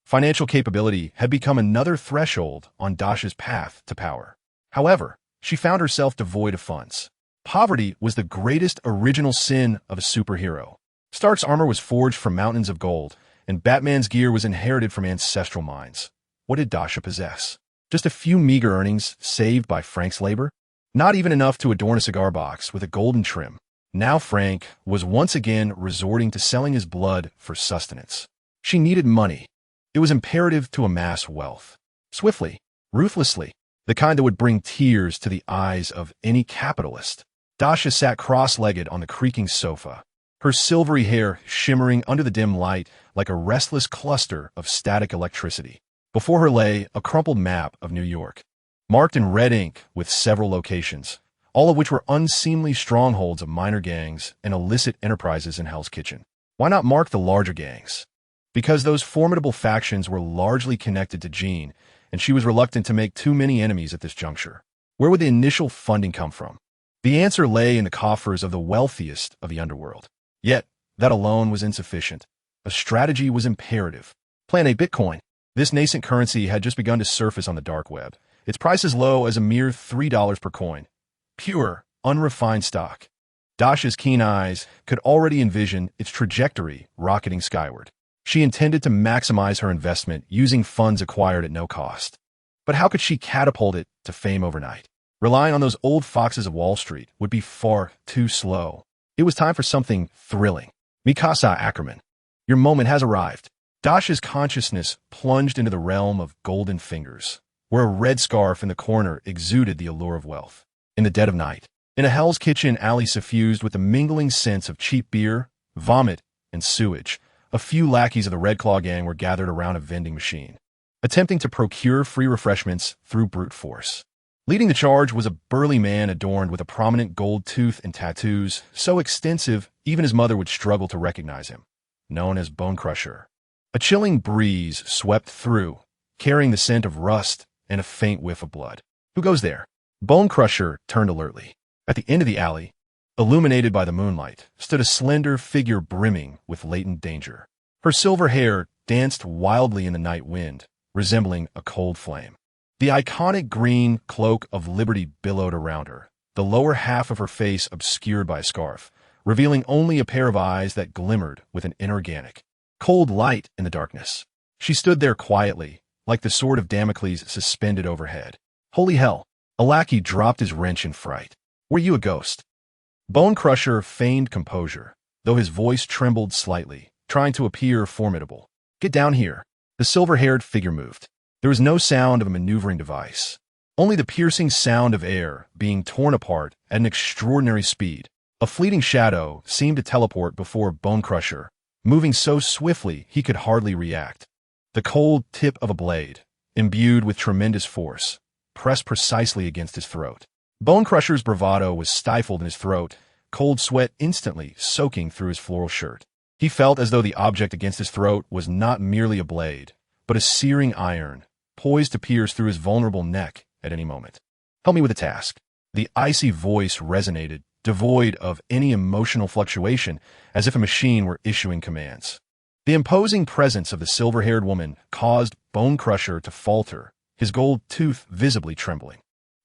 Financial capability had become another threshold on Dasha's path to power. However, she found herself devoid of funds. Poverty was the greatest original sin of a superhero. Stark's armor was forged from mountains of gold, and Batman's gear was inherited from ancestral mines. What did Dasha possess? Just a few meager earnings saved by Frank's labor? Not even enough to adorn a cigar box with a golden trim. Now Frank was once again resorting to selling his blood for sustenance. She needed money. It was imperative to amass wealth. Swiftly, ruthlessly, the kind that would bring tears to the eyes of any capitalist. Dasha sat cross-legged on the creaking sofa, her silvery hair shimmering under the dim light like a restless cluster of static electricity. Before her lay a crumpled map of New York, marked in red ink with several locations, all of which were unseemly strongholds of minor gangs and illicit enterprises in Hell's Kitchen. Why not mark the larger gangs? Because those formidable factions were largely connected to Jean, and she was reluctant to make too many enemies at this juncture. Where would the initial funding come from? The answer lay in the coffers of the wealthiest of the underworld. Yet, that alone was insufficient. A strategy was imperative. Plan A. Bitcoin. This nascent currency had just begun to surface on the dark web, its price as low as a mere $3 per coin. Pure, unrefined stock. Dasha's keen eyes could already envision its trajectory rocketing skyward. She intended to maximize her investment using funds acquired at no cost. But how could she catapult it to fame overnight? Relying on those old foxes of Wall Street would be far too slow. It was time for something thrilling. Mikasa Ackerman, your moment has arrived. Dasha's consciousness plunged into the realm of golden fingers, where a red scarf in the corner exuded the allure of wealth. In the dead of night, in a Hell's Kitchen alley suffused with the mingling scents of cheap beer, vomit, and sewage, a few lackeys of the Red Claw gang were gathered around a vending machine, attempting to procure free refreshments through brute force. Leading the charge was a burly man adorned with a prominent gold tooth and tattoos so extensive even his mother would struggle to recognize him, known as Bone Crusher. A chilling breeze swept through, carrying the scent of rust and a faint whiff of blood. Who goes there? Bone Crusher turned alertly. At the end of the alley, illuminated by the moonlight, stood a slender figure brimming with latent danger. Her silver hair danced wildly in the night wind, resembling a cold flame. The iconic green cloak of liberty billowed around her, the lower half of her face obscured by a scarf, revealing only a pair of eyes that glimmered with an inorganic, cold light in the darkness. She stood there quietly, like the sword of Damocles suspended overhead. Holy hell! A lackey dropped his wrench in fright. Were you a ghost? Bone Crusher feigned composure, though his voice trembled slightly, trying to appear formidable. Get down here. The silver-haired figure moved. There was no sound of a maneuvering device, only the piercing sound of air being torn apart at an extraordinary speed. A fleeting shadow seemed to teleport before Bone Crusher, moving so swiftly he could hardly react. The cold tip of a blade, imbued with tremendous force, pressed precisely against his throat. Bone Crusher's bravado was stifled in his throat, cold sweat instantly soaking through his floral shirt. He felt as though the object against his throat was not merely a blade, but a searing iron, poised to pierce through his vulnerable neck at any moment. Help me with the task. The icy voice resonated, devoid of any emotional fluctuation, as if a machine were issuing commands. The imposing presence of the silver-haired woman caused Bone Crusher to falter, his gold tooth visibly trembling.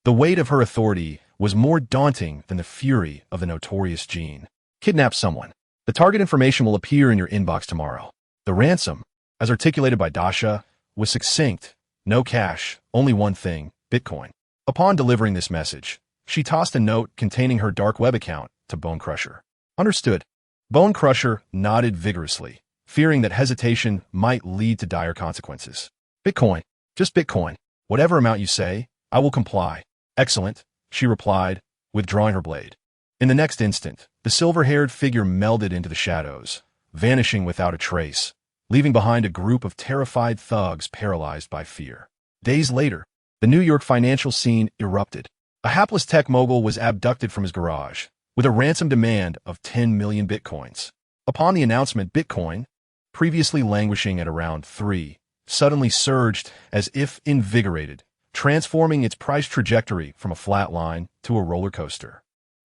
The weight of her authority was more daunting than the fury of the notorious Jean. Kidnap someone. The target information will appear in your inbox tomorrow. The ransom, as articulated by Dasha, was succinct. No cash, only one thing, Bitcoin. Upon delivering this message, she tossed a note containing her dark web account to Bone Crusher. Understood. Bone Crusher nodded vigorously, fearing that hesitation might lead to dire consequences. Bitcoin. Just Bitcoin. Whatever amount you say, I will comply. Excellent, she replied, withdrawing her blade. In the next instant, the silver-haired figure melded into the shadows, vanishing without a trace, leaving behind a group of terrified thugs paralyzed by fear. Days later, the New York financial scene erupted. A hapless tech mogul was abducted from his garage, with a ransom demand of 10 million bitcoins. Upon the announcement, Bitcoin, previously languishing at around 3, suddenly surged as if invigorated, transforming its price trajectory from a flat line to a roller coaster.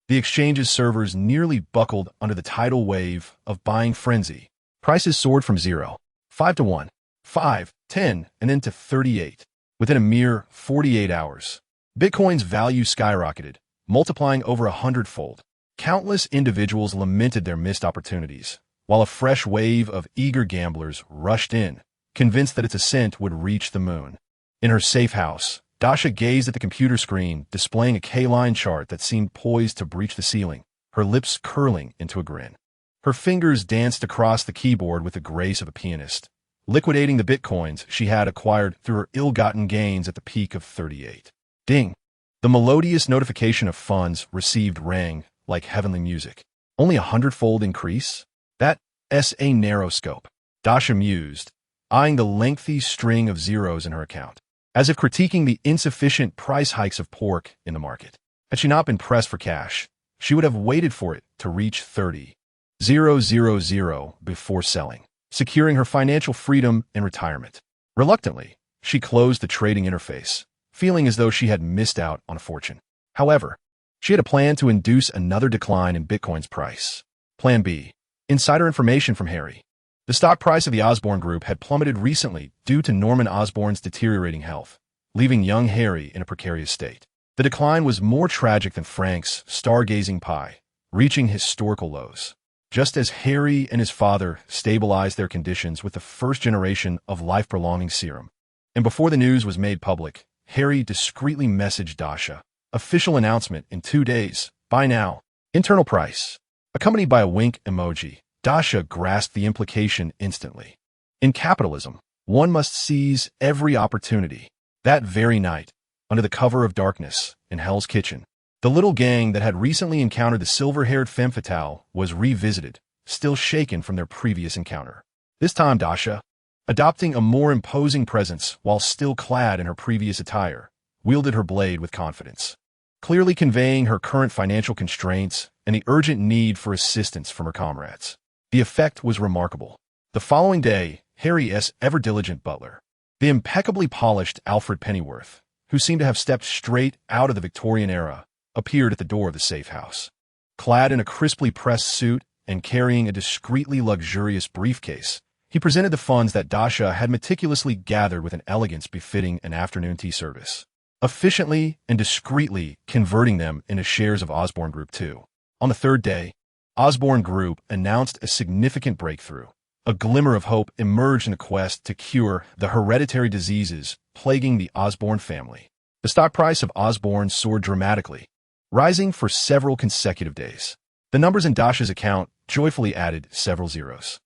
The exchange's servers nearly buckled under the tidal wave of buying frenzy. Prices soared from 0, 5 to 1, 5, 10, and then to 38. Within a mere 48 hours, Bitcoin's value skyrocketed, multiplying over 100-fold. Countless individuals lamented their missed opportunities, while a fresh wave of eager gamblers rushed in, convinced that its ascent would reach the moon. In her safe house, Dasha gazed at the computer screen, displaying a K-line chart that seemed poised to breach the ceiling, her lips curling into a grin. Her fingers danced across the keyboard with the grace of a pianist, liquidating the bitcoins she had acquired through her ill-gotten gains at the peak of 38. Ding! The melodious notification of funds received rang like heavenly music. Only 100-fold increase? That's a narrow scope, Dasha mused, eyeing the lengthy string of zeros in her account, as if critiquing the insufficient price hikes of pork in the market. Had she not been pressed for cash, she would have waited for it to reach 30,000 before selling, securing her financial freedom and retirement. Reluctantly, she closed the trading interface, feeling as though she had missed out on a fortune. However, she had a plan to induce another decline in Bitcoin's price. Plan B. Insider information from Harry. The stock price of the Osborne Group had plummeted recently due to Norman Osborn's deteriorating health, leaving young Harry in a precarious state. The decline was more tragic than Frank's stargazing pie, reaching historical lows. Just as Harry and his father stabilized their conditions with the first generation of life-prolonging serum, and before the news was made public, Harry discreetly messaged Dasha. Official announcement in 2 days. Buy now. Internal price. Accompanied by a wink emoji, Dasha grasped the implication instantly. In capitalism, one must seize every opportunity. That very night, under the cover of darkness, in Hell's Kitchen, the little gang that had recently encountered the silver-haired femme fatale was revisited, still shaken from their previous encounter. This time Dasha, adopting a more imposing presence while still clad in her previous attire, wielded her blade with confidence, clearly conveying her current financial constraints and the urgent need for assistance from her comrades. The effect was remarkable. The following day, Harry's ever-diligent butler, the impeccably polished Alfred Pennyworth, who seemed to have stepped straight out of the Victorian era, appeared at the door of the safe house. Clad in a crisply pressed suit and carrying a discreetly luxurious briefcase, he presented the funds that Dasha had meticulously gathered with an elegance befitting an afternoon tea service, efficiently and discreetly converting them into shares of Osborne Group 2. On the third day, Osborne Group announced a significant breakthrough. A glimmer of hope emerged in a quest to cure the hereditary diseases plaguing the Osborne family. The stock price of Osborne soared dramatically, rising for several consecutive days. The numbers in Dasha's account joyfully added several zeros.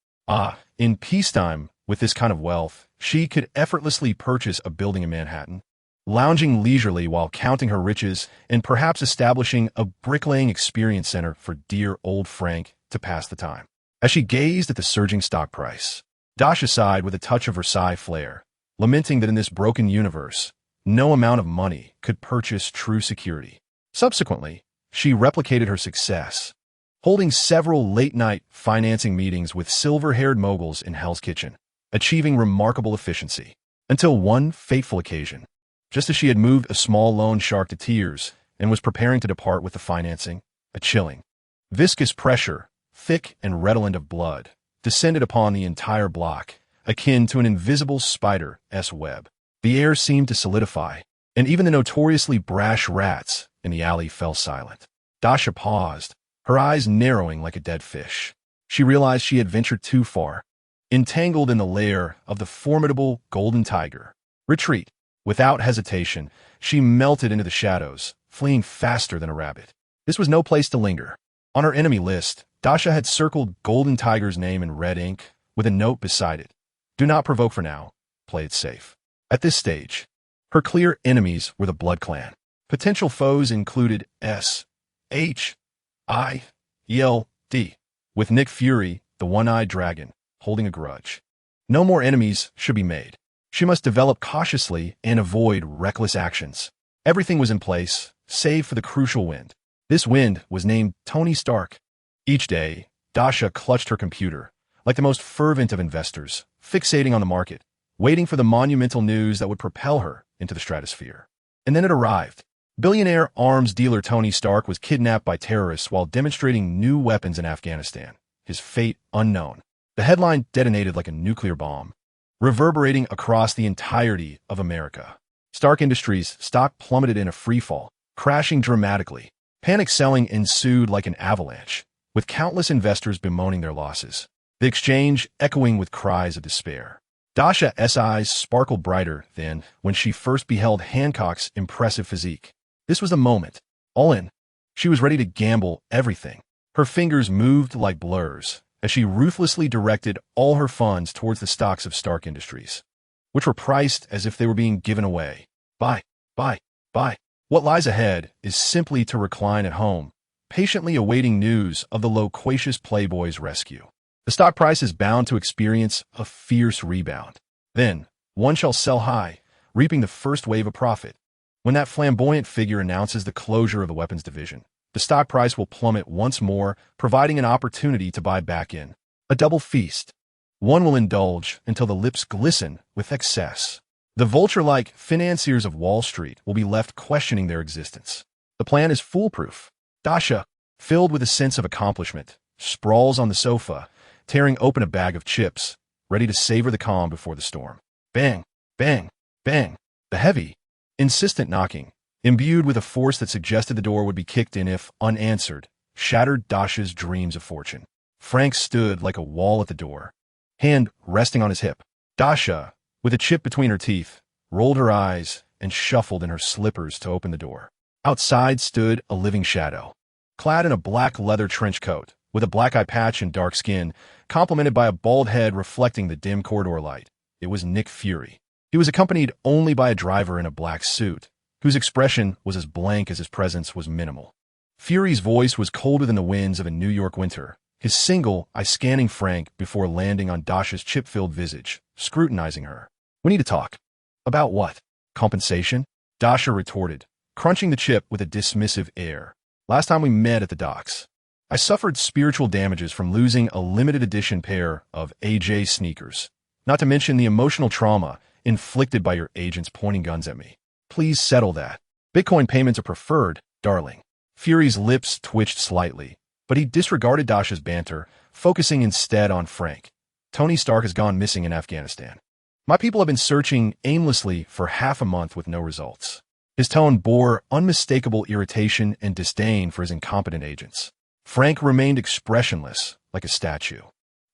In peacetime, with this kind of wealth, she could effortlessly purchase a building in Manhattan, lounging leisurely while counting her riches and perhaps establishing a bricklaying experience center for dear old Frank to pass the time. As she gazed at the surging stock price, Dasha sighed with a touch of Versailles flair, lamenting that in this broken universe, no amount of money could purchase true security. Subsequently, she replicated her success, holding several late-night financing meetings with silver-haired moguls in Hell's Kitchen, achieving remarkable efficiency, until one fateful occasion. Just as she had moved a small loan shark to tears and was preparing to depart with the financing, a chilling, viscous pressure, thick and redolent of blood, descended upon the entire block, akin to an invisible spider's web. The air seemed to solidify, and even the notoriously brash rats in the alley fell silent. Dasha paused, her eyes narrowing like a dead fish. She realized she had ventured too far, entangled in the lair of the formidable golden tiger. Retreat. Without hesitation, she melted into the shadows, fleeing faster than a rabbit. This was no place to linger. On her enemy list, Dasha had circled Golden Tiger's name in red ink, with a note beside it. Do not provoke for now. Play it safe. At this stage, her clear enemies were the Blood Clan. Potential foes included S, H, I, L, D, with Nick Fury, the one-eyed dragon, holding a grudge. No more enemies should be made. She must develop cautiously and avoid reckless actions. Everything was in place, save for the crucial wind. This wind was named Tony Stark. Each day, Dasha clutched her computer, like the most fervent of investors, fixating on the market, waiting for the monumental news that would propel her into the stratosphere. And then it arrived. Billionaire arms dealer Tony Stark was kidnapped by terrorists while demonstrating new weapons in Afghanistan, his fate unknown. The headline detonated like a nuclear bomb, reverberating across the entirety of America. Stark Industries' stock plummeted in a freefall, crashing dramatically. Panic selling ensued like an avalanche, with countless investors bemoaning their losses. The exchange echoing with cries of despair. Dasha's eyes sparkled brighter than when she first beheld Hancock's impressive physique. This was the moment. All in. She was ready to gamble everything. Her fingers moved like blurs as she ruthlessly directed all her funds towards the stocks of Stark Industries, which were priced as if they were being given away. Buy, buy, buy. What lies ahead is simply to recline at home, patiently awaiting news of the loquacious playboy's rescue. The stock price is bound to experience a fierce rebound. Then, one shall sell high, reaping the first wave of profit. When that flamboyant figure announces the closure of the weapons division, the stock price will plummet once more, providing an opportunity to buy back in. A double feast. One will indulge until the lips glisten with excess. The vulture-like financiers of Wall Street will be left questioning their existence. The plan is foolproof. Dasha, filled with a sense of accomplishment, sprawls on the sofa, tearing open a bag of chips, ready to savor the calm before the storm. Bang, bang, bang. The heavy, insistent knocking, imbued with a force that suggested the door would be kicked in if unanswered, shattered Dasha's dreams of fortune. Frank stood like a wall at the door, hand resting on his hip. Dasha, with a chip between her teeth, rolled her eyes and shuffled in her slippers to open the door. Outside stood a living shadow, clad in a black leather trench coat, with a black eye patch and dark skin, complemented by a bald head reflecting the dim corridor light. It was Nick Fury. He was accompanied only by a driver in a black suit, whose expression was as blank as his presence was minimal. Fury's voice was colder than the winds of a New York winter, his single eye scanning Frank before landing on Dasha's chip-filled visage, scrutinizing her. We need to talk. About what? Compensation? Dasha retorted, crunching the chip with a dismissive air. Last time we met at the docks, I suffered spiritual damages from losing a limited edition pair of AJ sneakers, not to mention the emotional trauma inflicted by your agents pointing guns at me. Please settle that. Bitcoin payments are preferred, darling. Fury's lips twitched slightly, but he disregarded Dasha's banter, focusing instead on Frank. Tony Stark has gone missing in Afghanistan. My people have been searching aimlessly for half a month with no results. His tone bore unmistakable irritation and disdain for his incompetent agents. Frank remained expressionless, like a statue.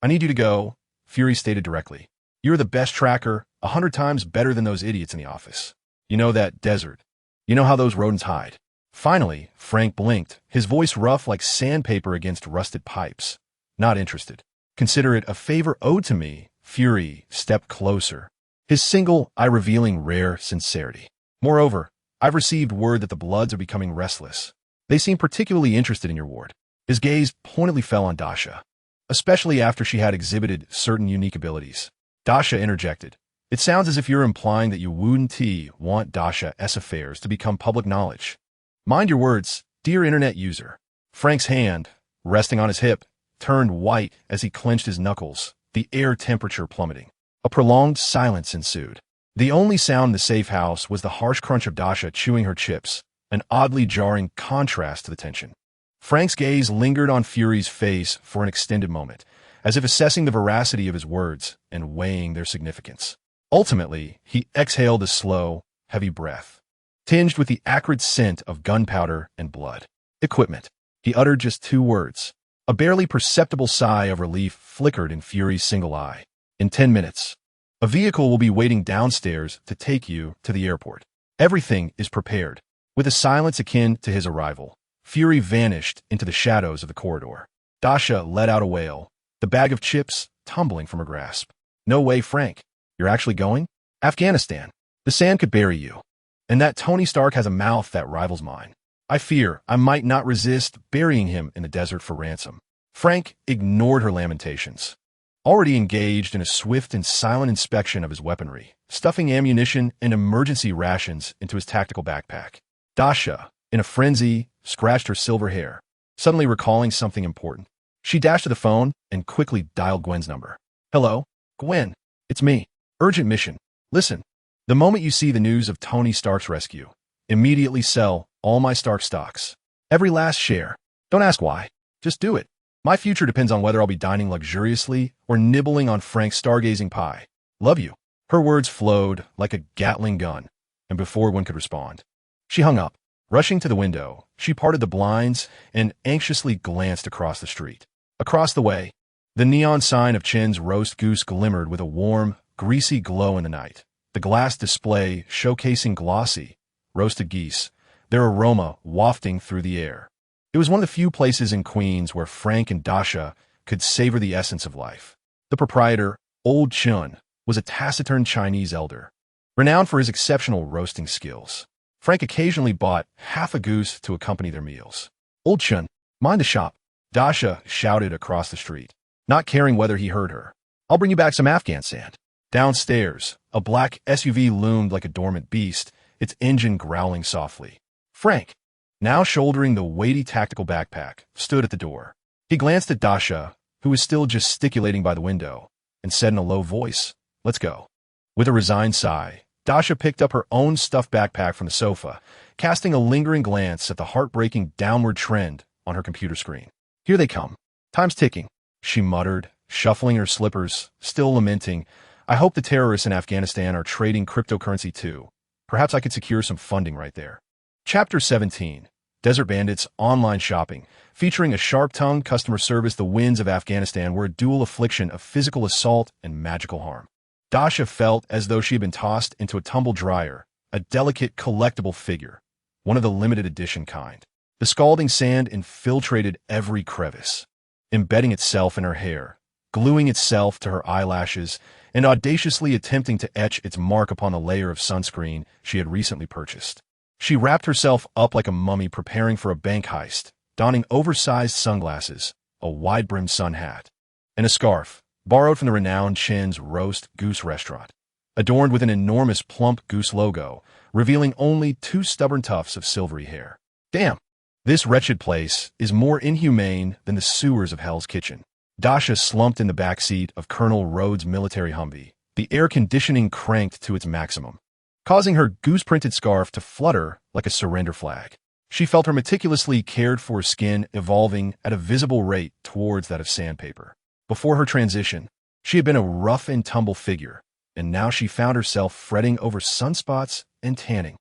I need you to go, Fury stated directly. You're the best tracker, 100 times better than those idiots in the office. You know that desert. You know how those rodents hide. Finally, Frank blinked, his voice rough like sandpaper against rusted pipes. Not interested. Consider it a favor owed to me. Fury stepped closer, his single eye revealing rare sincerity. Moreover, I've received word that the Bloods are becoming restless. They seem particularly interested in your ward. His gaze pointedly fell on Dasha, especially after she had exhibited certain unique abilities. Dasha interjected. It sounds as if you're implying that you wouldn't want Dasha's affairs to become public knowledge. Mind your words, dear internet user. Frank's hand, resting on his hip, turned white as he clenched his knuckles, the air temperature plummeting. A prolonged silence ensued. The only sound in the safe house was the harsh crunch of Dasha chewing her chips, an oddly jarring contrast to the tension. Frank's gaze lingered on Fury's face for an extended moment, as if assessing the veracity of his words and weighing their significance. Ultimately, he exhaled a slow, heavy breath, tinged with the acrid scent of gunpowder and blood. Equipment. He uttered just 2 words. A barely perceptible sigh of relief flickered in Fury's single eye. In 10 minutes, a vehicle will be waiting downstairs to take you to the airport. Everything is prepared. With a silence akin to his arrival, Fury vanished into the shadows of the corridor. Dasha let out a wail. The bag of chips, tumbling from her grasp. No way, Frank. You're actually going? Afghanistan. The sand could bury you. And that Tony Stark has a mouth that rivals mine. I fear I might not resist burying him in the desert for ransom. Frank ignored her lamentations. Already engaged in a swift and silent inspection of his weaponry, stuffing ammunition and emergency rations into his tactical backpack. Dasha, in a frenzy, scratched her silver hair, suddenly recalling something important. She dashed to the phone and quickly dialed Gwen's number. Hello? Gwen, it's me. Urgent mission. Listen, the moment you see the news of Tony Stark's rescue, immediately sell all my Stark stocks. Every last share. Don't ask why. Just do it. My future depends on whether I'll be dining luxuriously or nibbling on Frank's stargazing pie. Love you. Her words flowed like a Gatling gun, and before one could respond, she hung up. Rushing to the window, she parted the blinds and anxiously glanced across the street. Across the way, the neon sign of Chen's roast goose glimmered with a warm, greasy glow in the night. The glass display showcasing glossy, roasted geese, their aroma wafting through the air. It was one of the few places in Queens where Frank and Dasha could savor the essence of life. The proprietor, Old Chun, was a taciturn Chinese elder, renowned for his exceptional roasting skills. Frank occasionally bought half a goose to accompany their meals. Old Chun, mind the shop, Dasha shouted across the street, not caring whether he heard her. I'll bring you back some Afghan sand. Downstairs, a black SUV loomed like a dormant beast, its engine growling softly. Frank, now shouldering the weighty tactical backpack, stood at the door. He glanced at Dasha, who was still gesticulating by the window, and said in a low voice, "Let's go." With a resigned sigh, Dasha picked up her own stuffed backpack from the sofa, casting a lingering glance at the heartbreaking downward trend on her computer screen. Here they come. Time's ticking, she muttered, shuffling her slippers, still lamenting, I hope the terrorists in Afghanistan are trading cryptocurrency too. Perhaps I could secure some funding right there. Chapter 17. Desert Bandits Online Shopping. Featuring a sharp-tongued customer service, the winds of Afghanistan were a dual affliction of physical assault and magical harm. Dasha felt as though she had been tossed into a tumble dryer, a delicate collectible figure, one of the limited edition kind. The scalding sand infiltrated every crevice, embedding itself in her hair, gluing itself to her eyelashes, and audaciously attempting to etch its mark upon the layer of sunscreen she had recently purchased. She wrapped herself up like a mummy preparing for a bank heist, donning oversized sunglasses, a wide-brimmed sun hat, and a scarf, borrowed from the renowned Chen's roast goose restaurant, adorned with an enormous plump goose logo, revealing only 2 stubborn tufts of silvery hair. Damn, this wretched place is more inhumane than the sewers of Hell's Kitchen. Dasha slumped in the back seat of Colonel Rhodes' military Humvee, the air conditioning cranked to its maximum, causing her goose-printed scarf to flutter like a surrender flag. She felt her meticulously cared-for skin evolving at a visible rate towards that of sandpaper. Before her transition, she had been a rough-and-tumble figure, and now she found herself fretting over sunspots and tanning.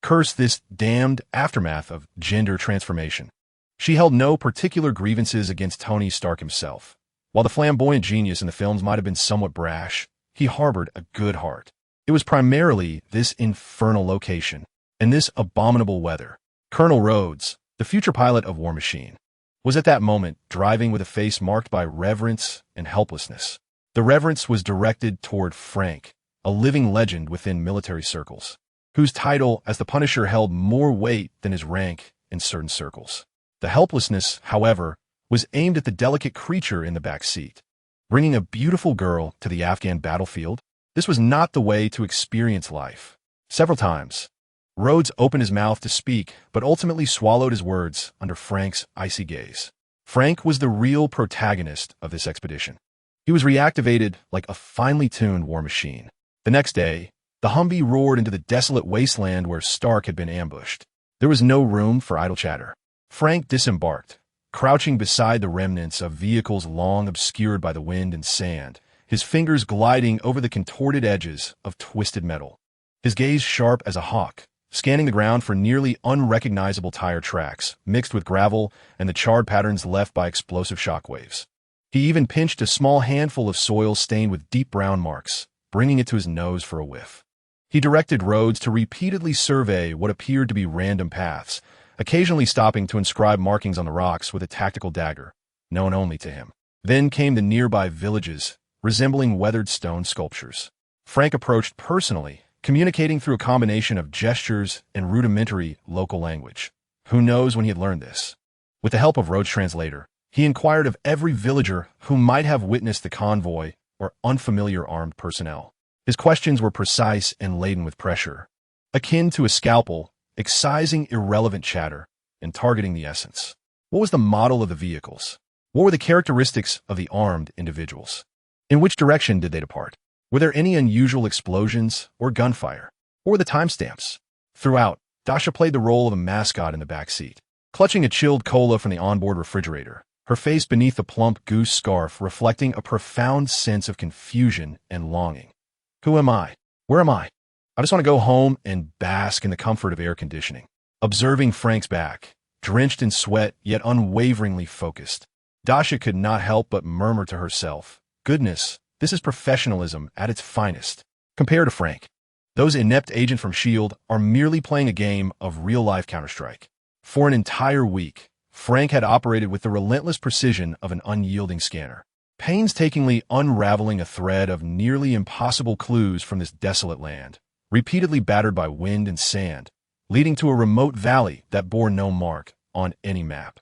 Curse this damned aftermath of gender transformation. She held no particular grievances against Tony Stark himself. While the flamboyant genius in the films might have been somewhat brash, he harbored a good heart. It was primarily this infernal location and this abominable weather. Colonel Rhodes, the future pilot of War Machine, was at that moment driving with a face marked by reverence and helplessness. The reverence was directed toward Frank, a living legend within military circles, whose title as the Punisher held more weight than his rank in certain circles. The helplessness, however, was aimed at the delicate creature in the back seat. Bringing a beautiful girl to the Afghan battlefield, this was not the way to experience life. Several times, Rhodes opened his mouth to speak, but ultimately swallowed his words under Frank's icy gaze. Frank was the real protagonist of this expedition. He was reactivated like a finely tuned war machine. The next day, the Humvee roared into the desolate wasteland where Stark had been ambushed. There was no room for idle chatter. Frank disembarked, crouching beside the remnants of vehicles long obscured by the wind and sand, his fingers gliding over the contorted edges of twisted metal. His gaze sharp as a hawk, scanning the ground for nearly unrecognizable tire tracks, mixed with gravel and the charred patterns left by explosive shockwaves. He even pinched a small handful of soil stained with deep brown marks, bringing it to his nose for a whiff. He directed Rhodes to repeatedly survey what appeared to be random paths, occasionally stopping to inscribe markings on the rocks with a tactical dagger, known only to him. Then came the nearby villages, resembling weathered stone sculptures. Frank approached personally, communicating through a combination of gestures and rudimentary local language. Who knows when he had learned this? With the help of Roach Translator, he inquired of every villager who might have witnessed the convoy or unfamiliar armed personnel. His questions were precise and laden with pressure, akin to a scalpel, excising irrelevant chatter and targeting the essence. What was the model of the vehicles? What were the characteristics of the armed individuals? In which direction did they depart? Were there any unusual explosions or gunfire? What were the timestamps? Throughout, Dasha played the role of a mascot in the back seat, clutching a chilled cola from the onboard refrigerator, her face beneath the plump goose scarf reflecting a profound sense of confusion and longing. Who am I? Where am I? I just want to go home and bask in the comfort of air conditioning. Observing Frank's back, drenched in sweat yet unwaveringly focused, Dasha could not help but murmur to herself, "Goodness, this is professionalism at its finest." Compared to Frank, those inept agents from S.H.I.E.L.D. are merely playing a game of real-life Counter-Strike. For an entire week, Frank had operated with the relentless precision of an unyielding scanner, painstakingly unraveling a thread of nearly impossible clues from this desolate land, repeatedly battered by wind and sand, leading to a remote valley that bore no mark on any map.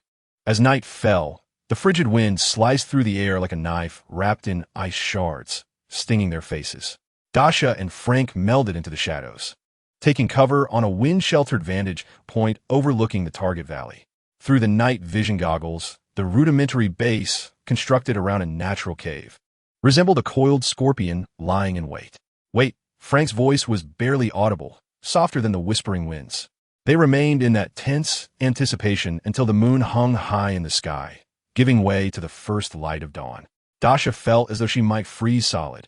As night fell, the frigid wind sliced through the air like a knife wrapped in ice shards, stinging their faces. Dasha and Frank melded into the shadows, taking cover on a wind-sheltered vantage point overlooking the target valley. Through the night vision goggles, the rudimentary base, constructed around a natural cave, resembled a coiled scorpion lying in wait. Wait, Frank's voice was barely audible, softer than the whispering winds. They remained in that tense anticipation until the moon hung high in the sky, giving way to the first light of dawn. Dasha felt as though she might freeze solid,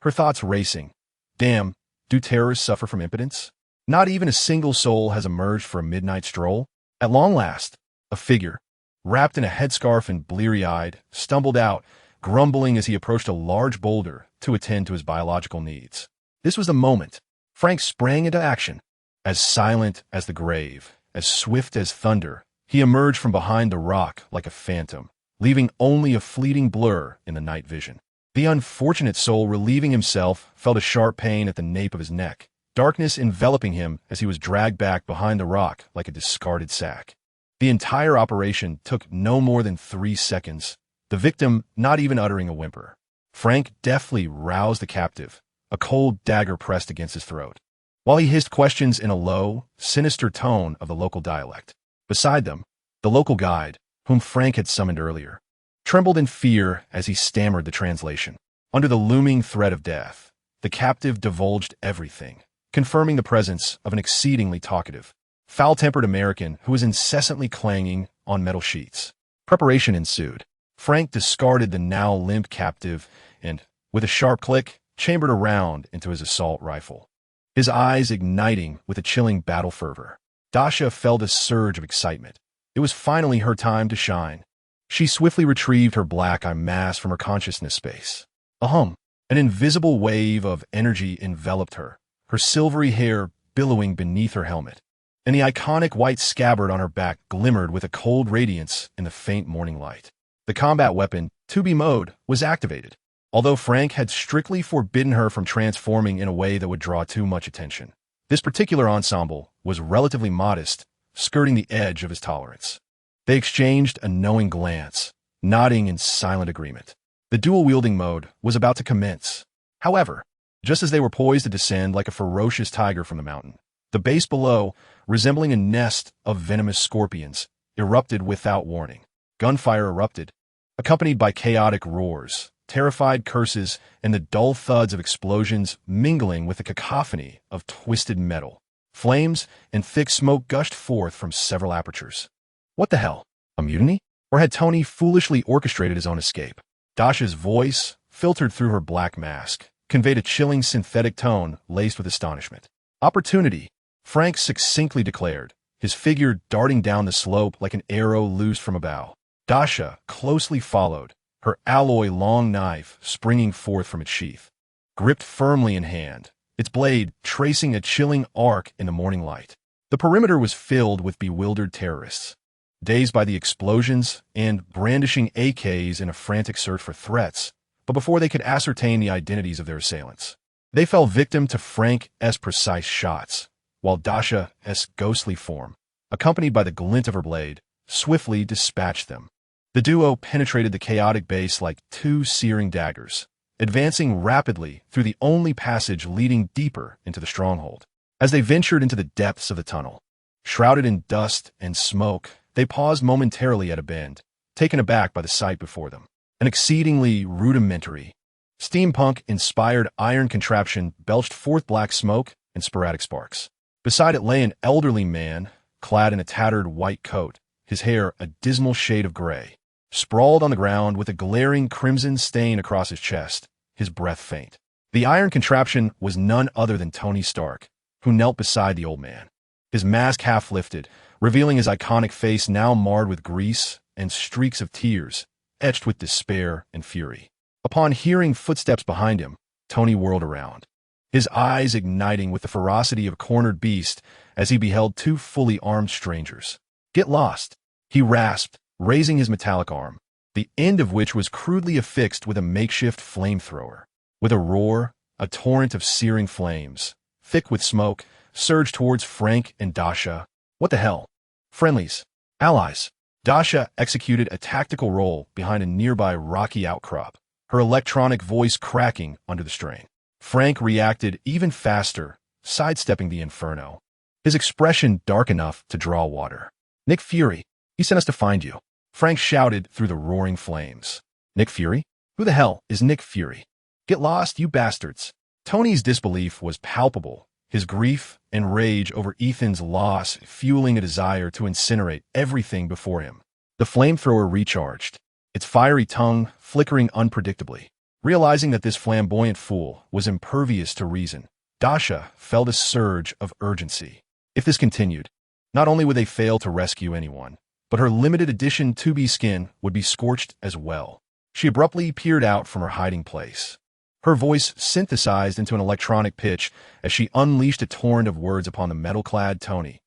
her thoughts racing. Damn, do terrorists suffer from impotence? Not even a single soul has emerged for a midnight stroll. At long last, a figure, wrapped in a headscarf and bleary-eyed, stumbled out, grumbling as he approached a large boulder to attend to his biological needs. This was the moment. Frank sprang into action. As silent as the grave, as swift as thunder, he emerged from behind the rock like a phantom, leaving only a fleeting blur in the night vision. The unfortunate soul, relieving himself, felt a sharp pain at the nape of his neck, darkness enveloping him as he was dragged back behind the rock like a discarded sack. The entire operation took no more than 3 seconds, the victim not even uttering a whimper. Frank deftly roused the captive, a cold dagger pressed against his throat, while he hissed questions in a low, sinister tone of the local dialect. Beside them, the local guide, whom Frank had summoned earlier, trembled in fear as he stammered the translation. Under the looming threat of death, the captive divulged everything, confirming the presence of an exceedingly talkative, foul-tempered American who was incessantly clanging on metal sheets. Preparation ensued. Frank discarded the now limp captive and, with a sharp click, chambered a round into his assault rifle, his eyes igniting with a chilling battle fervor. Dasha felt a surge of excitement. It was finally her time to shine. She swiftly retrieved her black eye mask from her consciousness space. An invisible wave of energy enveloped her, her silvery hair billowing beneath her helmet, and the iconic white scabbard on her back glimmered with a cold radiance in the faint morning light. The combat weapon, 2B mode, was activated, although Frank had strictly forbidden her from transforming in a way that would draw too much attention. This particular ensemble was relatively modest, skirting the edge of his tolerance. They exchanged a knowing glance, nodding in silent agreement. The dual-wielding mode was about to commence. However, just as they were poised to descend like a ferocious tiger from the mountain, the base below, resembling a nest of venomous scorpions, erupted without warning. Gunfire erupted, accompanied by chaotic roars, terrified curses, and the dull thuds of explosions mingling with a cacophony of twisted metal. Flames and thick smoke gushed forth from several apertures. What the hell? A mutiny? Or had Tony foolishly orchestrated his own escape? Dasha's voice, filtered through her black mask, conveyed a chilling synthetic tone laced with astonishment. Opportunity, Frank succinctly declared, his figure darting down the slope like an arrow loosed from a bow. Dasha closely followed, her alloy long knife springing forth from its sheath, gripped firmly in hand, its blade tracing a chilling arc in the morning light. The perimeter was filled with bewildered terrorists, dazed by the explosions and brandishing AKs in a frantic search for threats, but before they could ascertain the identities of their assailants, they fell victim to Frank's precise shots, while Dasha's ghostly form, accompanied by the glint of her blade, swiftly dispatched them. The duo penetrated the chaotic base like two searing daggers, advancing rapidly through the only passage leading deeper into the stronghold. As they ventured into the depths of the tunnel, shrouded in dust and smoke, they paused momentarily at a bend, taken aback by the sight before them. An exceedingly rudimentary, steampunk-inspired iron contraption belched forth black smoke and sporadic sparks. Beside it lay an elderly man, clad in a tattered white coat, his hair a dismal shade of gray, sprawled on the ground with a glaring crimson stain across his chest, his breath faint. The iron contraption was none other than Tony Stark, who knelt beside the old man, his mask half lifted, revealing his iconic face now marred with grease and streaks of tears, etched with despair and fury. Upon hearing footsteps behind him, Tony whirled around, his eyes igniting with the ferocity of a cornered beast as he beheld two fully armed strangers. "Get lost," he rasped, raising his metallic arm, the end of which was crudely affixed with a makeshift flamethrower. With a roar, a torrent of searing flames, thick with smoke, surged towards Frank and Dasha. "What the hell? Friendlies. Allies." Dasha executed a tactical roll behind a nearby rocky outcrop, her electronic voice cracking under the strain. Frank reacted even faster, sidestepping the inferno, his expression dark enough to draw water. "Nick Fury. He sent us to find you," Frank shouted through the roaring flames. "Nick Fury? Who the hell is Nick Fury? Get lost, you bastards." Tony's disbelief was palpable, his grief and rage over Ethan's loss fueling a desire to incinerate everything before him. The flamethrower recharged, its fiery tongue flickering unpredictably. Realizing that this flamboyant fool was impervious to reason, Dasha felt a surge of urgency. If this continued, not only would they fail to rescue anyone, but her limited edition 2B skin would be scorched as well. She abruptly peered out from her hiding place, her voice synthesized into an electronic pitch as she unleashed a torrent of words upon the metal-clad Tony.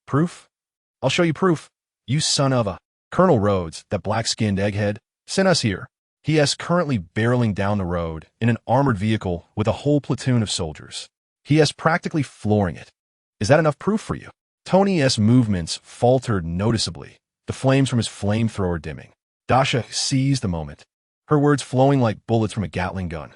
"Proof? I'll show you proof, you son of a..." Colonel Rhodes, that black-skinned egghead, sent us here. He is currently barreling down the road in an armored vehicle with a whole platoon of soldiers. He is practically flooring it. Is that enough proof for you? Tony's movements faltered noticeably, the flames from his flamethrower dimming. Dasha seized the moment, her words flowing like bullets from a Gatling gun.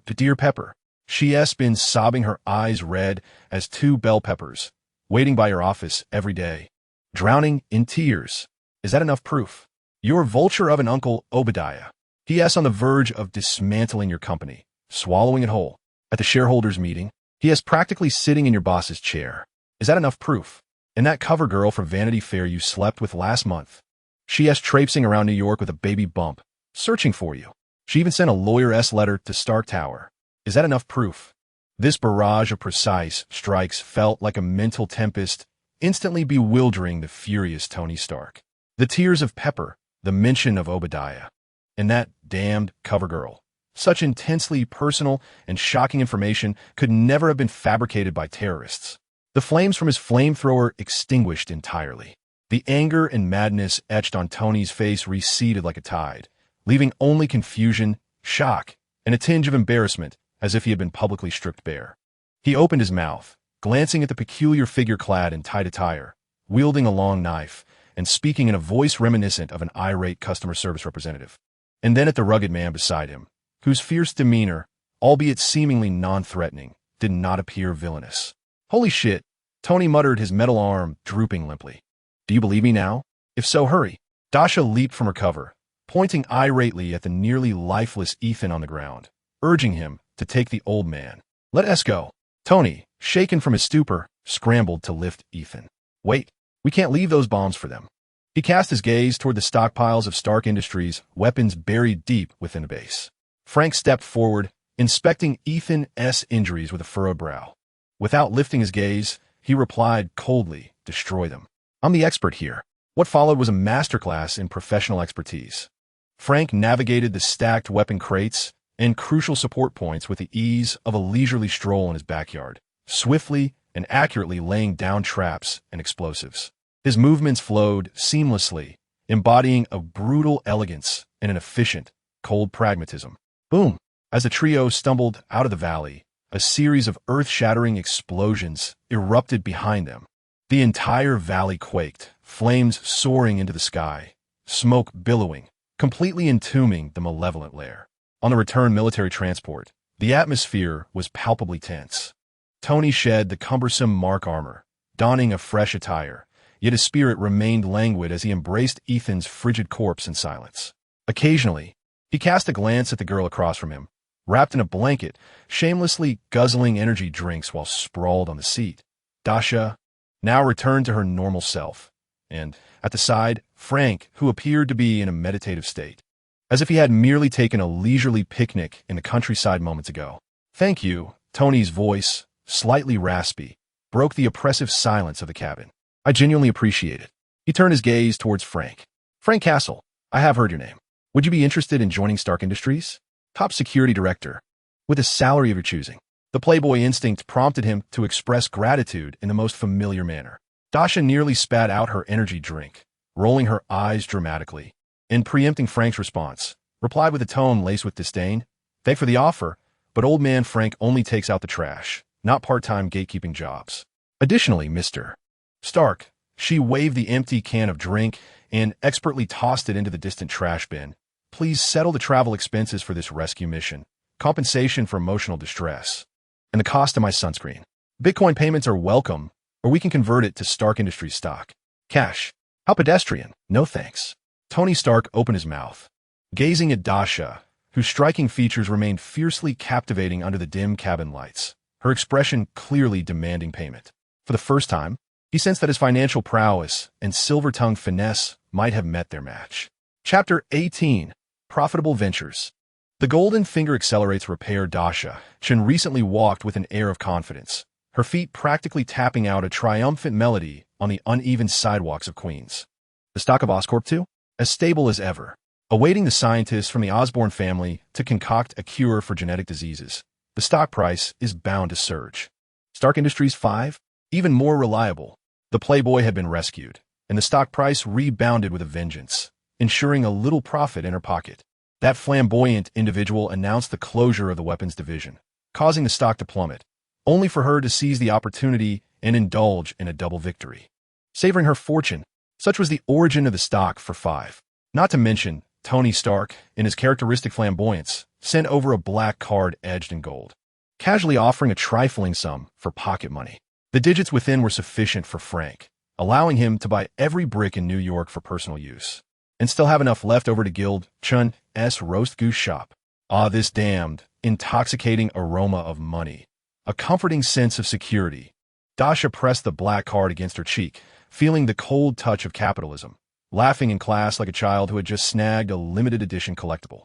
"Dear Pepper." She has been sobbing, her eyes red as two bell peppers, waiting by her office every day, drowning in tears. "Is that enough proof? Your vulture of an Uncle Obadiah. He is on the verge of dismantling your company, swallowing it whole. At the shareholders' meeting, he is practically sitting in your boss's chair. Is that enough proof? And that cover girl from Vanity Fair you slept with last month, she is traipsing around New York with a baby bump, searching for you. She even sent a lawyer-esque letter to Stark Tower. Is that enough proof?" This barrage of precise strikes felt like a mental tempest, instantly bewildering the furious Tony Stark. The tears of Pepper, the mention of Obadiah, and that damned cover girl. Such intensely personal and shocking information could never have been fabricated by terrorists. The flames from his flamethrower extinguished entirely. The anger and madness etched on Tony's face receded like a tide, leaving only confusion, shock, and a tinge of embarrassment as if he had been publicly stripped bare. He opened his mouth, glancing at the peculiar figure clad in tight attire, wielding a long knife, and speaking in a voice reminiscent of an irate customer service representative. And then at the rugged man beside him, whose fierce demeanor, albeit seemingly non-threatening, did not appear villainous. "Holy shit," Tony muttered, his metal arm drooping limply. "Do you believe me now? If so, hurry." Dasha leaped from her cover, pointing irately at the nearly lifeless Ethan on the ground, urging him to take the old man. "Let us go." Tony, shaken from his stupor, scrambled to lift Ethan. "Wait, we can't leave those bombs for them." He cast his gaze toward the stockpiles of Stark Industries, weapons buried deep within the base. Frank stepped forward, inspecting Ethan's injuries with a furrowed brow. Without lifting his gaze, he replied coldly, "Destroy them. I'm the expert here." What followed was a masterclass in professional expertise. Frank navigated the stacked weapon crates and crucial support points with the ease of a leisurely stroll in his backyard, swiftly and accurately laying down traps and explosives. His movements flowed seamlessly, embodying a brutal elegance and an efficient, cold pragmatism. Boom! As the trio stumbled out of the valley, a series of earth-shattering explosions erupted behind them. The entire valley quaked, flames soaring into the sky, smoke billowing, completely entombing the malevolent lair. On the return military transport, the atmosphere was palpably tense. Tony shed the cumbersome mark armor, donning a fresh attire, yet his spirit remained languid as he embraced Ethan's frigid corpse in silence. Occasionally, he cast a glance at the girl across from him, wrapped in a blanket, shamelessly guzzling energy drinks while sprawled on the seat. Dasha now returned to her normal self, and, at the side, Frank, who appeared to be in a meditative state, as if he had merely taken a leisurely picnic in the countryside moments ago. "Thank you," Tony's voice, slightly raspy, broke the oppressive silence of the cabin. "I genuinely appreciate it." He turned his gaze towards Frank. "Frank Castle, I have heard your name. Would you be interested in joining Stark Industries? Top security director, with a salary of your choosing." The playboy instinct prompted him to express gratitude in the most familiar manner. Dasha nearly spat out her energy drink, rolling her eyes dramatically, and preempting Frank's response, replied with a tone laced with disdain. "Thank for the offer, but old man Frank only takes out the trash, not part-time gatekeeping jobs. Additionally, Mr. Stark," she waved the empty can of drink and expertly tossed it into the distant trash bin, "please settle the travel expenses for this rescue mission, compensation for emotional distress, and the cost of my sunscreen. Bitcoin payments are welcome, or we can convert it to Stark Industries stock. Cash. How pedestrian. No thanks." Tony Stark opened his mouth, gazing at Dasha, whose striking features remained fiercely captivating under the dim cabin lights, her expression clearly demanding payment. For the first time, he sensed that his financial prowess and silver-tongued finesse might have met their match. Chapter 18. Profitable Ventures. The golden finger accelerates repair. Dasha Chen recently walked with an air of confidence, her feet practically tapping out a triumphant melody on the uneven sidewalks of Queens. The stock of Oscorp 2? As stable as ever, awaiting the scientists from the Osborne family to concoct a cure for genetic diseases. The stock price is bound to surge. Stark Industries 5? Even more reliable. The playboy had been rescued, and the stock price rebounded with a vengeance, ensuring a little profit in her pocket. That flamboyant individual announced the closure of the weapons division, causing the stock to plummet, only for her to seize the opportunity and indulge in a double victory. Savoring her fortune, such was the origin of the stock for 5. Not to mention, Tony Stark, in his characteristic flamboyance, sent over a black card edged in gold, casually offering a trifling sum for pocket money. The digits within were sufficient for Frank, allowing him to buy every brick in New York for personal use, and still have enough left over to gild Chun's roast goose shop. Ah, this damned, intoxicating aroma of money. A comforting sense of security. Dasha pressed the black card against her cheek, feeling the cold touch of capitalism, laughing in class like a child who had just snagged a limited edition collectible.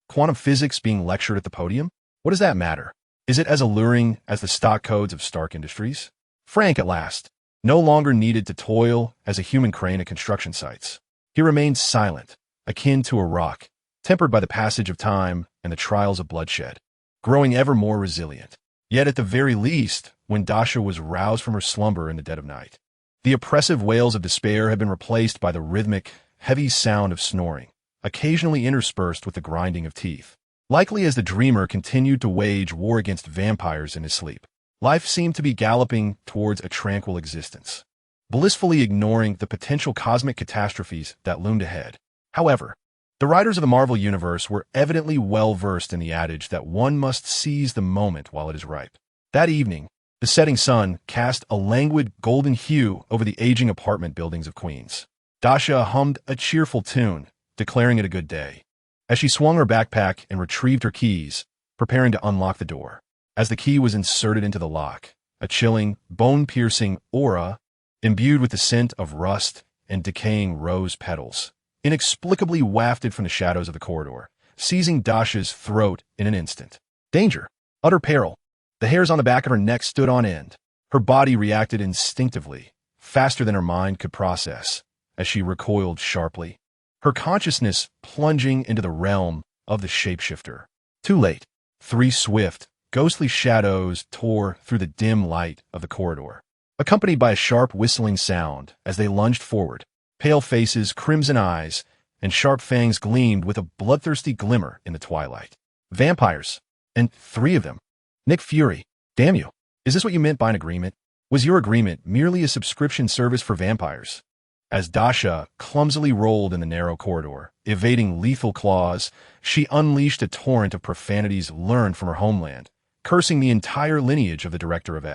Quantum physics being lectured at the podium? What does that matter? Is it as alluring as the stock codes of Stark Industries? Frank, at last, no longer needed to toil as a human crane at construction sites. He remained silent, akin to a rock, tempered by the passage of time and the trials of bloodshed, growing ever more resilient. Yet at the very least, when Dasha was roused from her slumber in the dead of night, the oppressive wails of despair had been replaced by the rhythmic, heavy sound of snoring, occasionally interspersed with the grinding of teeth. Likely as the dreamer continued to wage war against vampires in his sleep, life seemed to be galloping towards a tranquil existence, blissfully ignoring the potential cosmic catastrophes that loomed ahead. However, the writers of the Marvel Universe were evidently well-versed in the adage that one must seize the moment while it is ripe. That evening, the setting sun cast a languid golden hue over the aging apartment buildings of Queens. Dasha hummed a cheerful tune, declaring it a good day, as she swung her backpack and retrieved her keys, preparing to unlock the door. As the key was inserted into the lock, a chilling, bone-piercing aura, imbued with the scent of rust and decaying rose petals, inexplicably wafted from the shadows of the corridor, seizing Dasha's throat in an instant. Danger! Utter peril! The hairs on the back of her neck stood on end. Her body reacted instinctively, faster than her mind could process, as she recoiled sharply, her consciousness plunging into the realm of the shapeshifter. Too late. 3 swift, ghostly shadows tore through the dim light of the corridor, accompanied by a sharp whistling sound as they lunged forward. Pale faces, crimson eyes, and sharp fangs gleamed with a bloodthirsty glimmer in the twilight. Vampires. And 3 of them. Nick Fury. Damn you. Is this what you meant by an agreement? Was your agreement merely a subscription service for vampires? As Dasha clumsily rolled in the narrow corridor, evading lethal claws, she unleashed a torrent of profanities learned from her homeland, cursing the entire lineage of the director of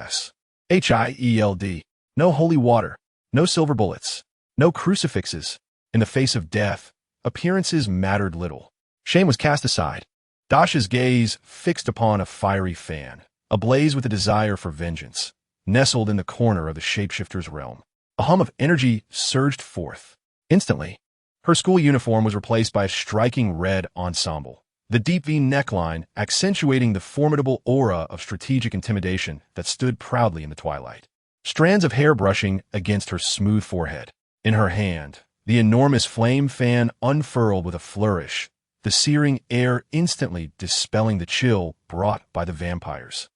SHIELD. No holy water, no silver bullets, no crucifixes. In the face of death, appearances mattered little. Shame was cast aside. Dasha's gaze fixed upon a fiery fan, ablaze with a desire for vengeance, nestled in the corner of the shapeshifter's realm. A hum of energy surged forth. Instantly, her school uniform was replaced by a striking red ensemble, the deep V neckline accentuating the formidable aura of strategic intimidation that stood proudly in the twilight. Strands of hair brushing against her smooth forehead. In her hand, the enormous flame fan unfurled with a flourish, the searing air instantly dispelling the chill brought by the vampires.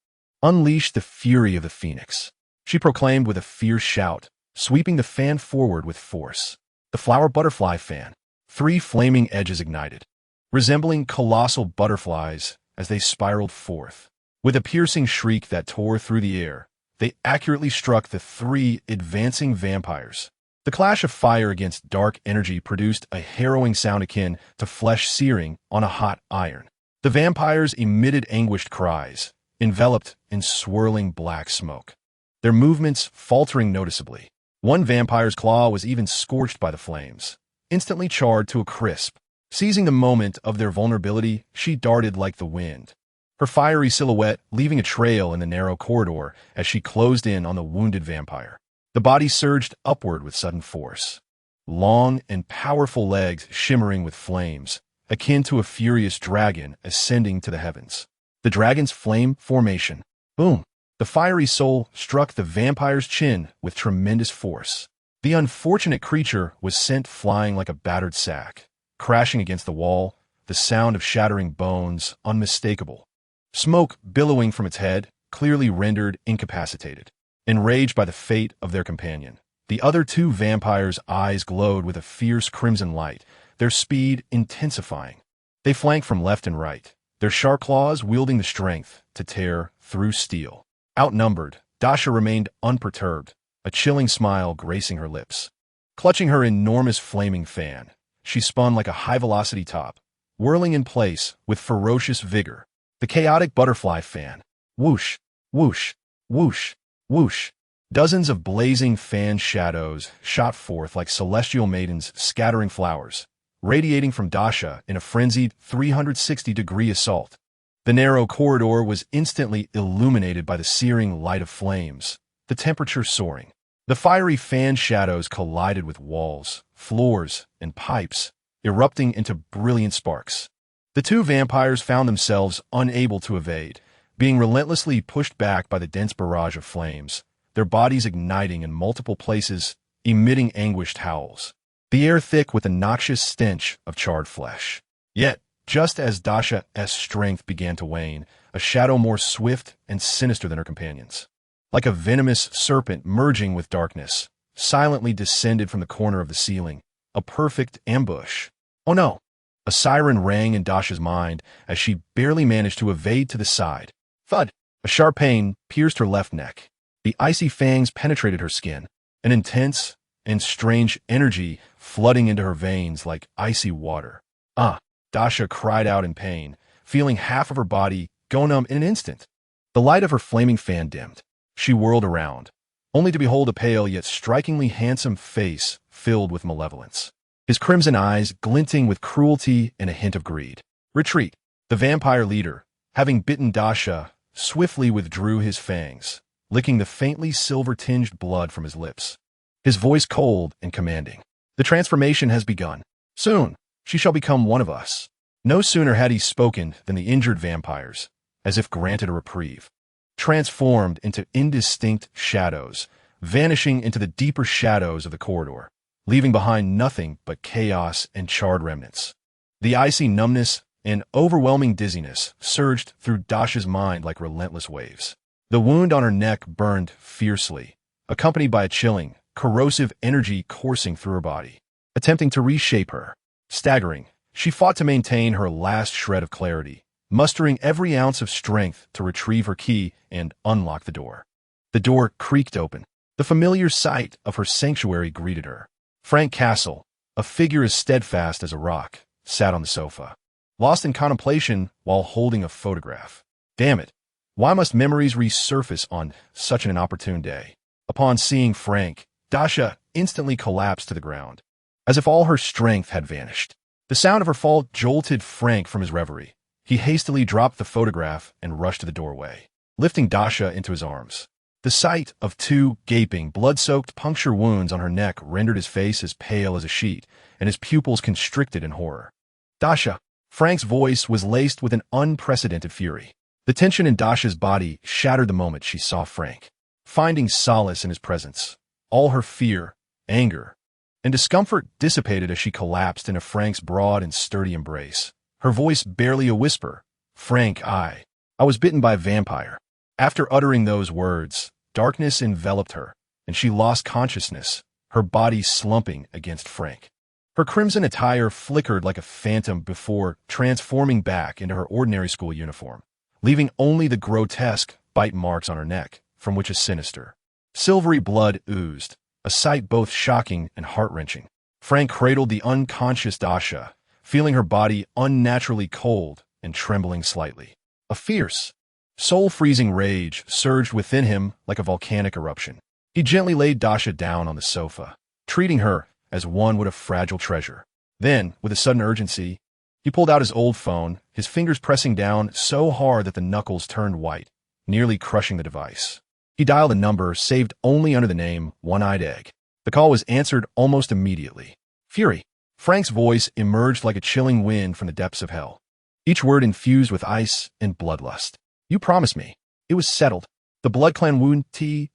Unleash the fury of the phoenix, she proclaimed with a fierce shout, sweeping the fan forward with force. The flower butterfly fan, 3 flaming edges ignited, resembling colossal butterflies as they spiraled forth. With a piercing shriek that tore through the air, they accurately struck the 3 advancing vampires. The clash of fire against dark energy produced a harrowing sound akin to flesh searing on a hot iron. The vampires emitted anguished cries, enveloped in swirling black smoke, their movements faltering noticeably. One vampire's claw was even scorched by the flames, instantly charred to a crisp. Seizing the moment of their vulnerability, she darted like the wind, her fiery silhouette leaving a trail in the narrow corridor as she closed in on the wounded vampire. The body surged upward with sudden force, long and powerful legs shimmering with flames, akin to a furious dragon ascending to the heavens. The dragon's flame formation. Boom! The fiery soul struck the vampire's chin with tremendous force. The unfortunate creature was sent flying like a battered sack, crashing against the wall, the sound of shattering bones unmistakable. Smoke billowing from its head, clearly rendered incapacitated. Enraged by the fate of their companion, the other 2 vampires' eyes glowed with a fierce crimson light, their speed intensifying. They flanked from left and right, their sharp claws wielding the strength to tear through steel. Outnumbered, Dasha remained unperturbed, a chilling smile gracing her lips. Clutching her enormous flaming fan, she spun like a high-velocity top, whirling in place with ferocious vigor. The chaotic butterfly fan. Whoosh, whoosh, whoosh, whoosh. Dozens of blazing fan shadows shot forth like celestial maidens scattering flowers, radiating from Dasha in a frenzied 360-degree assault. The narrow corridor was instantly illuminated by the searing light of flames, the temperature soaring. The fiery fan shadows collided with walls, floors, and pipes, erupting into brilliant sparks. The 2 vampires found themselves unable to evade, being relentlessly pushed back by the dense barrage of flames, their bodies igniting in multiple places, emitting anguished howls. The air thick with a noxious stench of charred flesh. Yet, just as Dasha's strength began to wane, a shadow more swift and sinister than her companions, like a venomous serpent merging with darkness, silently descended from the corner of the ceiling, a perfect ambush. Oh no! A siren rang in Dasha's mind as she barely managed to evade to the side. Thud! A sharp pain pierced her left neck. The icy fangs penetrated her skin, an intense and strange energy flooding into her veins like icy water. Ah! Dasha cried out in pain, feeling half of her body go numb in an instant. The light of her flaming fan dimmed. She whirled around, only to behold a pale yet strikingly handsome face filled with malevolence, his crimson eyes glinting with cruelty and a hint of greed. Retreat! The vampire leader, having bitten Dasha, swiftly withdrew his fangs, licking the faintly silver-tinged blood from his lips, his voice cold and commanding. The transformation has begun. Soon, she shall become one of us. No sooner had he spoken than the injured vampires, as if granted a reprieve, transformed into indistinct shadows, vanishing into the deeper shadows of the corridor, leaving behind nothing but chaos and charred remnants. The icy numbness and overwhelming dizziness surged through Dasha's mind like relentless waves. The wound on her neck burned fiercely, accompanied by a chilling, corrosive energy coursing through her body, attempting to reshape her. Staggering, she fought to maintain her last shred of clarity, mustering every ounce of strength to retrieve her key and unlock the door. The door creaked open. The familiar sight of her sanctuary greeted her. Frank Castle, a figure as steadfast as a rock, sat on the sofa, lost in contemplation while holding a photograph. Damn it. Why must memories resurface on such an inopportune day? Upon seeing Frank, Dasha instantly collapsed to the ground, as if all her strength had vanished. The sound of her fall jolted Frank from his reverie. He hastily dropped the photograph and rushed to the doorway, lifting Dasha into his arms. The sight of two gaping, blood-soaked puncture wounds on her neck rendered his face as pale as a sheet, and his pupils constricted in horror. Dasha! Frank's voice was laced with an unprecedented fury. The tension in Dasha's body shattered the moment she saw Frank. Finding solace in his presence, all her fear, anger, and discomfort dissipated as she collapsed into Frank's broad and sturdy embrace. Her voice barely a whisper. Frank, I was bitten by a vampire. After uttering those words, darkness enveloped her, and she lost consciousness, her body slumping against Frank. Her crimson attire flickered like a phantom before transforming back into her ordinary school uniform, leaving only the grotesque bite marks on her neck, from which a sinister, silvery blood oozed, a sight both shocking and heart-wrenching. Frank cradled the unconscious Dasha, feeling her body unnaturally cold and trembling slightly. A fierce, soul-freezing rage surged within him like a volcanic eruption. He gently laid Dasha down on the sofa, treating her as one would a fragile treasure. Then, with a sudden urgency, he pulled out his old phone, his fingers pressing down so hard that the knuckles turned white, nearly crushing the device. He dialed a number saved only under the name One-Eyed Egg. The call was answered almost immediately. Fury. Frank's voice emerged like a chilling wind from the depths of hell, each word infused with ice and bloodlust. You promised me. It was settled. The Blood Clan wound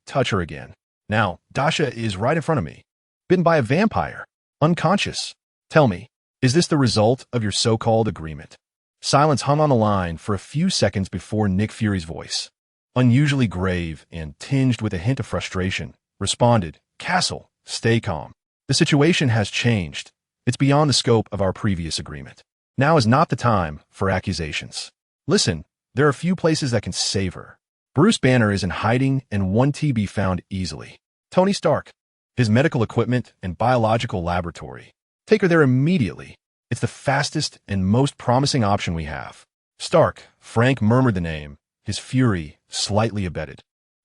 touch her again. Now, Dasha is right in front of me, bitten by a vampire, unconscious. Tell me, is this the result of your so-called agreement? Silence hung on the line for a few seconds before Nick Fury's voice, unusually grave and tinged with a hint of frustration, responded, Castle, stay calm. The situation has changed. It's beyond the scope of our previous agreement. Now is not the time for accusations. Listen, there are few places that can save her. Bruce Banner is in hiding and one be found easily. Tony Stark, his medical equipment and biological laboratory. Take her there immediately. It's the fastest and most promising option we have. Stark, Frank murmured the name, his fury slightly abated,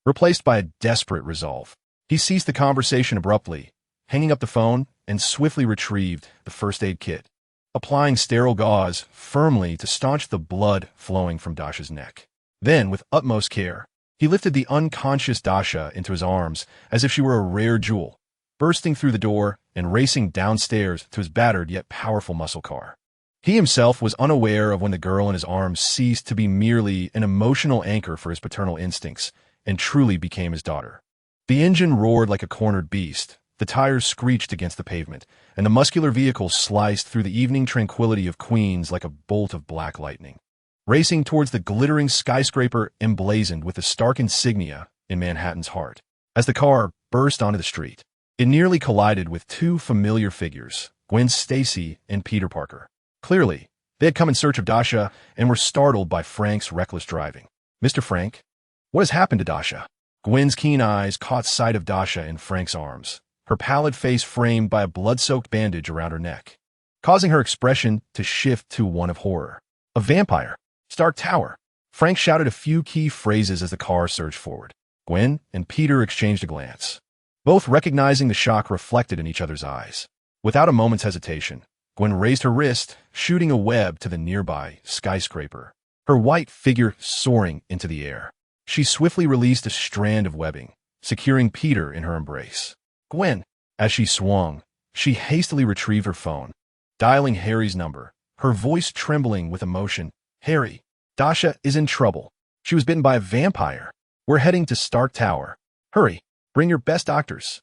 replaced by a desperate resolve. He ceased the conversation abruptly, hanging up the phone, and swiftly retrieved the first aid kit, applying sterile gauze firmly to staunch the blood flowing from Dasha's neck. Then, with utmost care, he lifted the unconscious Dasha into his arms as if she were a rare jewel, bursting through the door and racing downstairs to his battered yet powerful muscle car. He himself was unaware of when the girl in his arms ceased to be merely an emotional anchor for his paternal instincts and truly became his daughter. The engine roared like a cornered beast, the tires screeched against the pavement, and the muscular vehicle sliced through the evening tranquility of Queens like a bolt of black lightning, racing towards the glittering skyscraper emblazoned with the Stark insignia in Manhattan's heart. As the car burst onto the street, it nearly collided with two familiar figures, Gwen Stacy and Peter Parker. Clearly, they had come in search of Dasha and were startled by Frank's reckless driving. Mr. Frank, what has happened to Dasha? Gwen's keen eyes caught sight of Dasha in Frank's arms, her pallid face framed by a blood-soaked bandage around her neck, causing her expression to shift to one of horror. A vampire! Stark Tower! Frank shouted a few key phrases as the car surged forward. Gwen and Peter exchanged a glance, both recognizing the shock reflected in each other's eyes. Without a moment's hesitation, Gwen raised her wrist, shooting a web to the nearby skyscraper, her white figure soaring into the air. She swiftly released a strand of webbing, securing Peter in her embrace. Gwen, as she swung, she hastily retrieved her phone, dialing Harry's number, her voice trembling with emotion. Harry, Dasha is in trouble. She was bitten by a vampire. We're heading to Stark Tower. Hurry, bring your best doctors.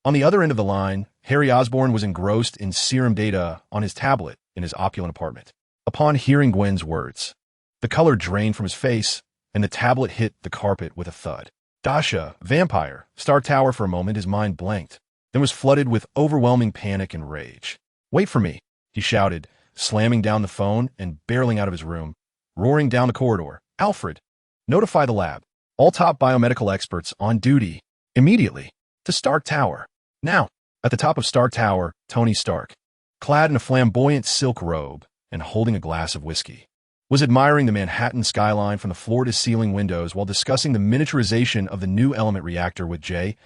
On the other end of the line, Harry Osborn was engrossed in serum data on his tablet in his opulent apartment. Upon hearing Gwen's words, the color drained from his face, and the tablet hit the carpet with a thud. Dasha, vampire, Stark Tower. For a moment his mind blanked, then was flooded with overwhelming panic and rage. Wait for me, he shouted, slamming down the phone and barreling out of his room. roaring down the corridor. Alfred, notify the lab. All top biomedical experts on duty. Immediately. To Stark Tower. Now. At the top of Stark Tower, Tony Stark, clad in a flamboyant silk robe and holding a glass of whiskey, was admiring the Manhattan skyline from the floor-to-ceiling windows while discussing the miniaturization of the new element reactor with J.A.R.V.I.S.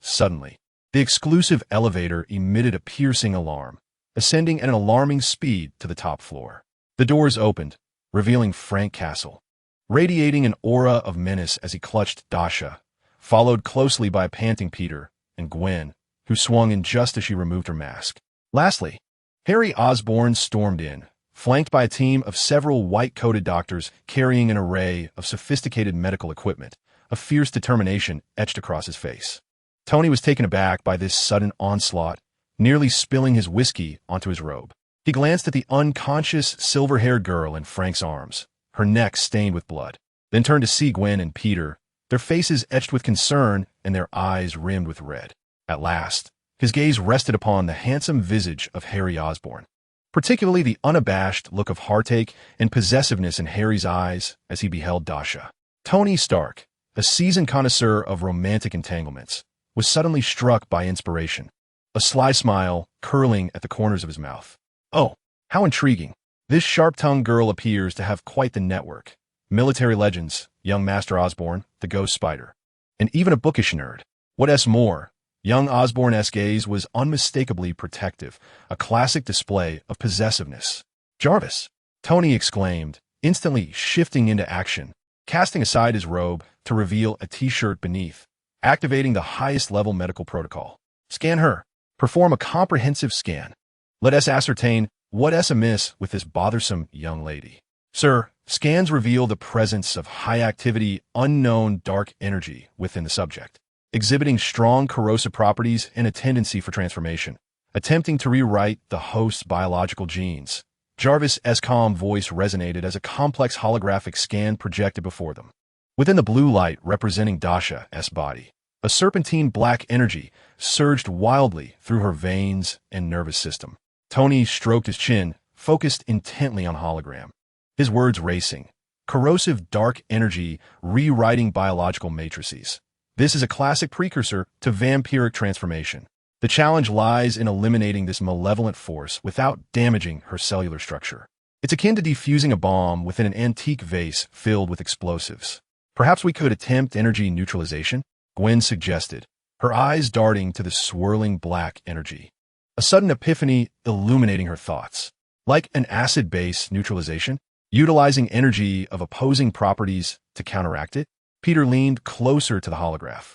Suddenly, the exclusive elevator emitted a piercing alarm, ascending at an alarming speed to the top floor. The doors opened, revealing Frank Castle, radiating an aura of menace as he clutched Dasha, followed closely by a panting Peter and Gwen, who swung in just as she removed her mask. Lastly, Harry Osborn stormed in, flanked by a team of several white-coated doctors carrying an array of sophisticated medical equipment, a fierce determination etched across his face. Tony was taken aback by this sudden onslaught, nearly spilling his whiskey onto his robe. He glanced at the unconscious, silver-haired girl in Frank's arms, her neck stained with blood, then turned to see Gwen and Peter, their faces etched with concern and their eyes rimmed with red. At last, his gaze rested upon the handsome visage of Harry Osborn, particularly the unabashed look of heartache and possessiveness in Harry's eyes as he beheld Dasha. Tony Stark, a seasoned connoisseur of romantic entanglements, was suddenly struck by inspiration, a sly smile curling at the corners of his mouth. Oh, how intriguing. This sharp-tongued girl appears to have quite the network. Military legends, young Master Osborn, the Ghost-Spider, and even a bookish nerd. What's more, young Osborn's gaze was unmistakably protective, a classic display of possessiveness. Jarvis, Tony exclaimed, instantly shifting into action, casting aside his robe to reveal a t-shirt beneath, activating the highest-level medical protocol. Scan her. Perform a comprehensive scan. Let us ascertain what's amiss with this bothersome young lady. Sir, scans reveal the presence of high-activity, unknown dark energy within the subject, exhibiting strong corrosive properties and a tendency for transformation, attempting to rewrite the host's biological genes. Jarvis' calm voice resonated as a complex holographic scan projected before them. Within the blue light representing Dasha's body, a serpentine black energy surged wildly through her veins and nervous system. Tony stroked his chin, focused intently on hologram, his words racing. Corrosive dark energy rewriting biological matrices. This is a classic precursor to vampiric transformation. The challenge lies in eliminating this malevolent force without damaging her cellular structure. It's akin to defusing a bomb within an antique vase filled with explosives. Perhaps we could attempt energy neutralization? Gwen suggested, her eyes darting to the swirling black energy. A sudden epiphany illuminating her thoughts. Like an acid-base neutralization, utilizing energy of opposing properties to counteract it, Peter leaned closer to the holograph,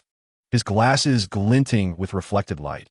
his glasses glinting with reflected light.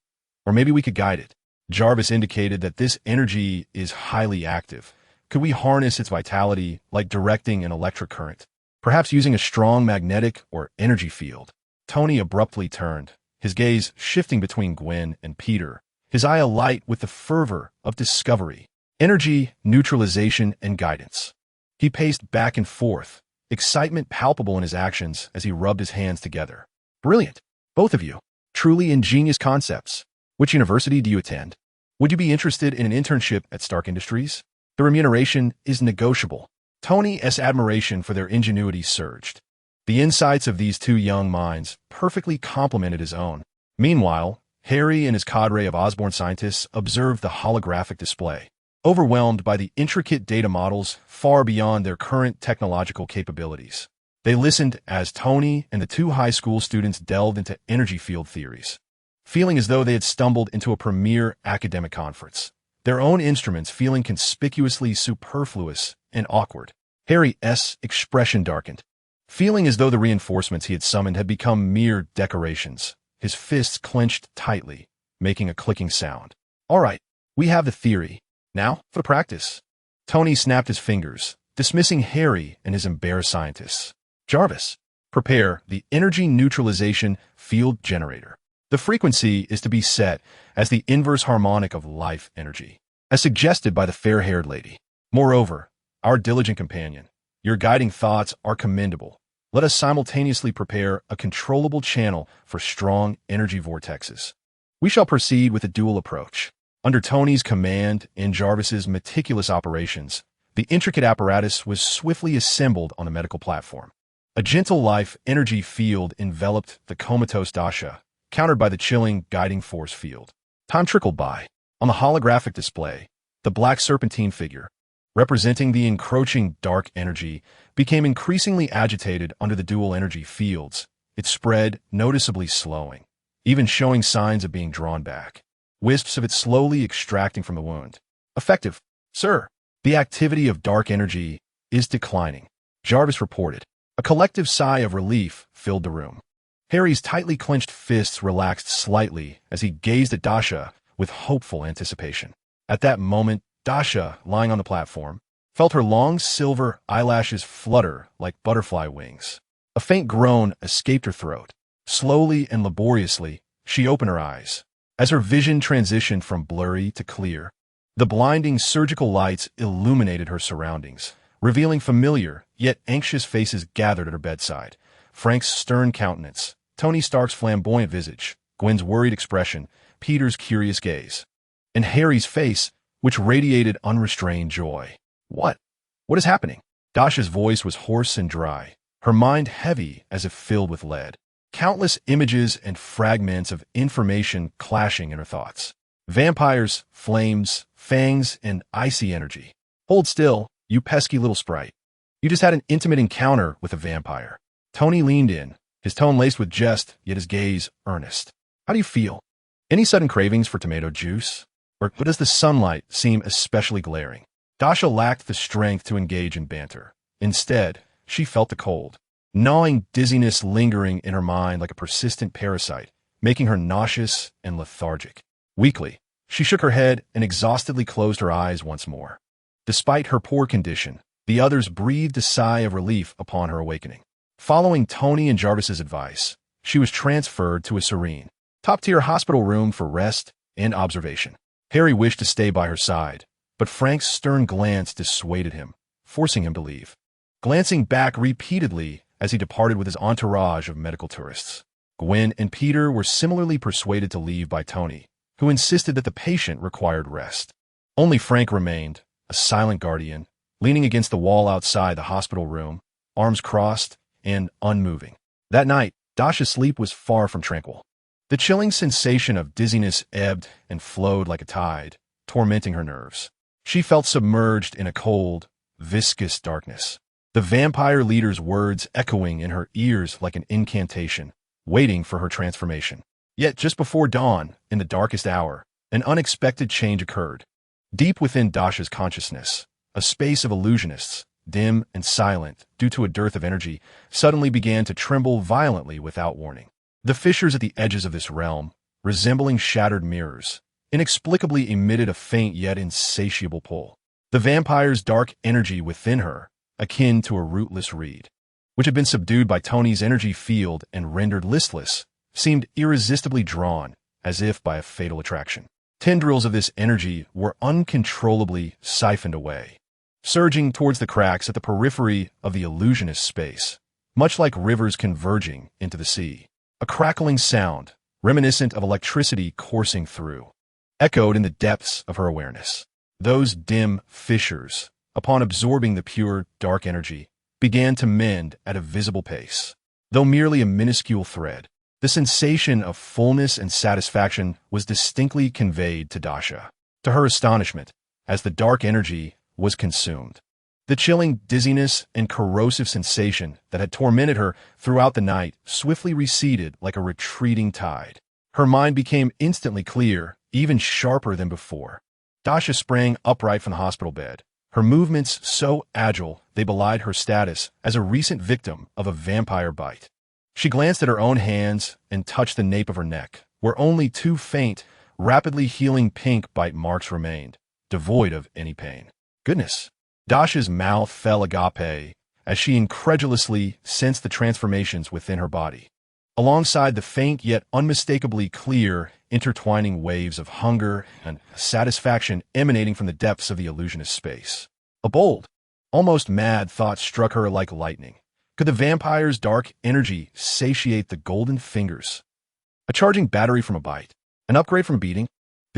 Or maybe we could guide it. Jarvis indicated that this energy is highly active. Could we harness its vitality like directing an electric current? Perhaps using a strong magnetic or energy field? Tony abruptly turned, his gaze shifting between Gwen and Peter, his eye alight with the fervor of discovery, energy, neutralization, and guidance. He paced back and forth, excitement palpable in his actions as he rubbed his hands together. Brilliant, both of you. Truly ingenious concepts. Which university do you attend? Would you be interested in an internship at Stark Industries? The remuneration is negotiable. Tony's admiration for their ingenuity surged. The insights of these two young minds perfectly complemented his own. Meanwhile, Harry and his cadre of Osborn scientists observed the holographic display, overwhelmed by the intricate data models far beyond their current technological capabilities. They listened as Tony and the two high school students delved into energy field theories, feeling as though they had stumbled into a premier academic conference, their own instruments feeling conspicuously superfluous and awkward. Harry's expression darkened, feeling as though the reinforcements he had summoned had become mere decorations, his fists clenched tightly, making a clicking sound. All right, we have the theory. Now, for the practice. Tony snapped his fingers, dismissing Harry and his embarrassed scientists. Jarvis, prepare the energy neutralization field generator. The frequency is to be set as the inverse harmonic of life energy, as suggested by the fair-haired lady. Moreover, our diligent companion, your guiding thoughts are commendable. Let us simultaneously prepare a controllable channel for strong energy vortexes. We shall proceed with a dual approach. Under Tony's command and Jarvis's meticulous operations, the intricate apparatus was swiftly assembled on the medical platform. A gentle life energy field enveloped the comatose Dasha, countered by the chilling guiding force field. Time trickled by. On the holographic display, the black serpentine figure, representing the encroaching dark energy, became increasingly agitated under the dual energy fields. It spread, noticeably slowing, even showing signs of being drawn back. Wisps of it slowly extracting from the wound. Effective, sir. The activity of dark energy is declining, Jarvis reported. A collective sigh of relief filled the room. Harry's tightly clenched fists relaxed slightly as he gazed at Dasha with hopeful anticipation. At that moment, Dasha, lying on the platform, felt her long silver eyelashes flutter like butterfly wings. A faint groan escaped her throat. Slowly and laboriously, she opened her eyes. As her vision transitioned from blurry to clear, the blinding surgical lights illuminated her surroundings, revealing familiar, yet anxious faces gathered at her bedside. Frank's stern countenance, Tony Stark's flamboyant visage, Gwen's worried expression, Peter's curious gaze, and Harry's face, which radiated unrestrained joy. What is happening? Dasha's voice was hoarse and dry, her mind heavy as if filled with lead. Countless images and fragments of information clashing in her thoughts. Vampires, flames, fangs, and icy energy. Hold still, you pesky little sprite. You just had an intimate encounter with a vampire. Tony leaned in, his tone laced with jest, yet his gaze earnest. How do you feel? Any sudden cravings for tomato juice? Or does the sunlight seem especially glaring? Dasha lacked the strength to engage in banter. Instead, she felt the cold, gnawing dizziness lingering in her mind like a persistent parasite, making her nauseous and lethargic. Weakly, she shook her head and exhaustedly closed her eyes once more. Despite her poor condition, the others breathed a sigh of relief upon her awakening. Following Tony and Jarvis's advice, she was transferred to a serene, top-tier hospital room for rest and observation. Harry wished to stay by her side, but Frank's stern glance dissuaded him, forcing him to leave. Glancing back repeatedly as he departed with his entourage of medical tourists, Gwen and Peter were similarly persuaded to leave by Tony, who insisted that the patient required rest. Only Frank remained, a silent guardian, leaning against the wall outside the hospital room, arms crossed and unmoving. That night, Dasha's sleep was far from tranquil. The chilling sensation of dizziness ebbed and flowed like a tide, tormenting her nerves. She felt submerged in a cold, viscous darkness. The vampire leader's words echoing in her ears like an incantation, waiting for her transformation. Yet just before dawn, in the darkest hour, an unexpected change occurred. Deep within Dasha's consciousness, a space of illusionists, dim and silent due to a dearth of energy, suddenly began to tremble violently without warning. The fissures at the edges of this realm, resembling shattered mirrors, inexplicably emitted a faint yet insatiable pull. The vampire's dark energy within her, akin to a rootless reed, which had been subdued by Tony's energy field and rendered listless, seemed irresistibly drawn, as if by a fatal attraction. Tendrils of this energy were uncontrollably siphoned away, surging towards the cracks at the periphery of the illusionist space, much like rivers converging into the sea. A crackling sound, reminiscent of electricity coursing through, echoed in the depths of her awareness. Those dim fissures, upon absorbing the pure, dark energy, began to mend at a visible pace. Though merely a minuscule thread, the sensation of fullness and satisfaction was distinctly conveyed to Dasha. To her astonishment, as the dark energy was consumed, the chilling dizziness and corrosive sensation that had tormented her throughout the night swiftly receded like a retreating tide. Her mind became instantly clear, even sharper than before. Dasha sprang upright from the hospital bed, her movements so agile they belied her status as a recent victim of a vampire bite. She glanced at her own hands and touched the nape of her neck, where only two faint, rapidly healing pink bite marks remained, devoid of any pain. Goodness! Dasha's mouth fell agape as she incredulously sensed the transformations within her body, alongside the faint yet unmistakably clear intertwining waves of hunger and satisfaction emanating from the depths of the illusionist space. A bold, almost mad thought struck her like lightning. Could the vampire's dark energy satiate the golden fingers? A charging battery from a bite? An upgrade from a beating?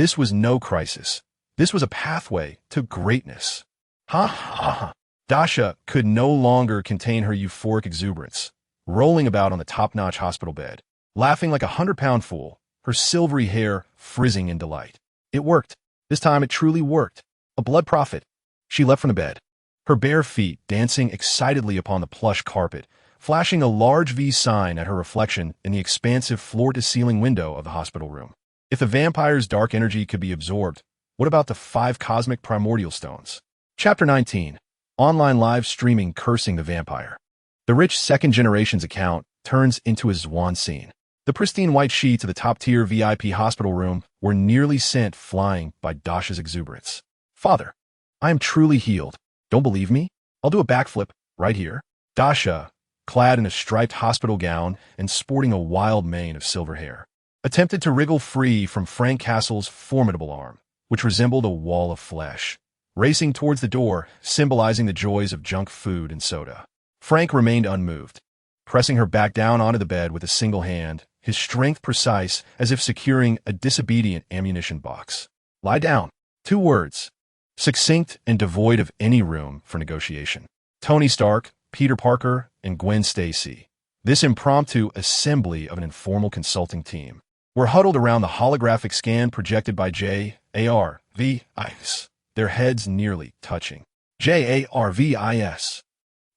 This was no crisis. This was a pathway to greatness. Ha ha ha. Dasha could no longer contain her euphoric exuberance, rolling about on the top-notch hospital bed, laughing like a 100-pound fool, her silvery hair frizzing in delight. It worked. This time it truly worked. A blood prophet. She leapt from the bed, her bare feet dancing excitedly upon the plush carpet, flashing a large V sign at her reflection in the expansive floor-to-ceiling window of the hospital room. If the vampire's dark energy could be absorbed, what about the 5 cosmic primordial stones? Chapter 19. Online live streaming cursing the vampire. The rich second-generation's account turns into a Zwan scene. The pristine white sheets of the top-tier VIP hospital room were nearly sent flying by Dasha's exuberance. Father, I am truly healed. Don't believe me? I'll do a backflip right here. Dasha, clad in a striped hospital gown and sporting a wild mane of silver hair, attempted to wriggle free from Frank Castle's formidable arm, which resembled a wall of flesh, racing towards the door, symbolizing the joys of junk food and soda. Frank remained unmoved, pressing her back down onto the bed with a single hand, his strength precise as if securing a disobedient ammunition box. Lie down. 2 words, succinct and devoid of any room for negotiation. Tony Stark, Peter Parker, and Gwen Stacy, this impromptu assembly of an informal consulting team, were huddled around the holographic scan projected by JARVIS, their heads nearly touching. JARVIS.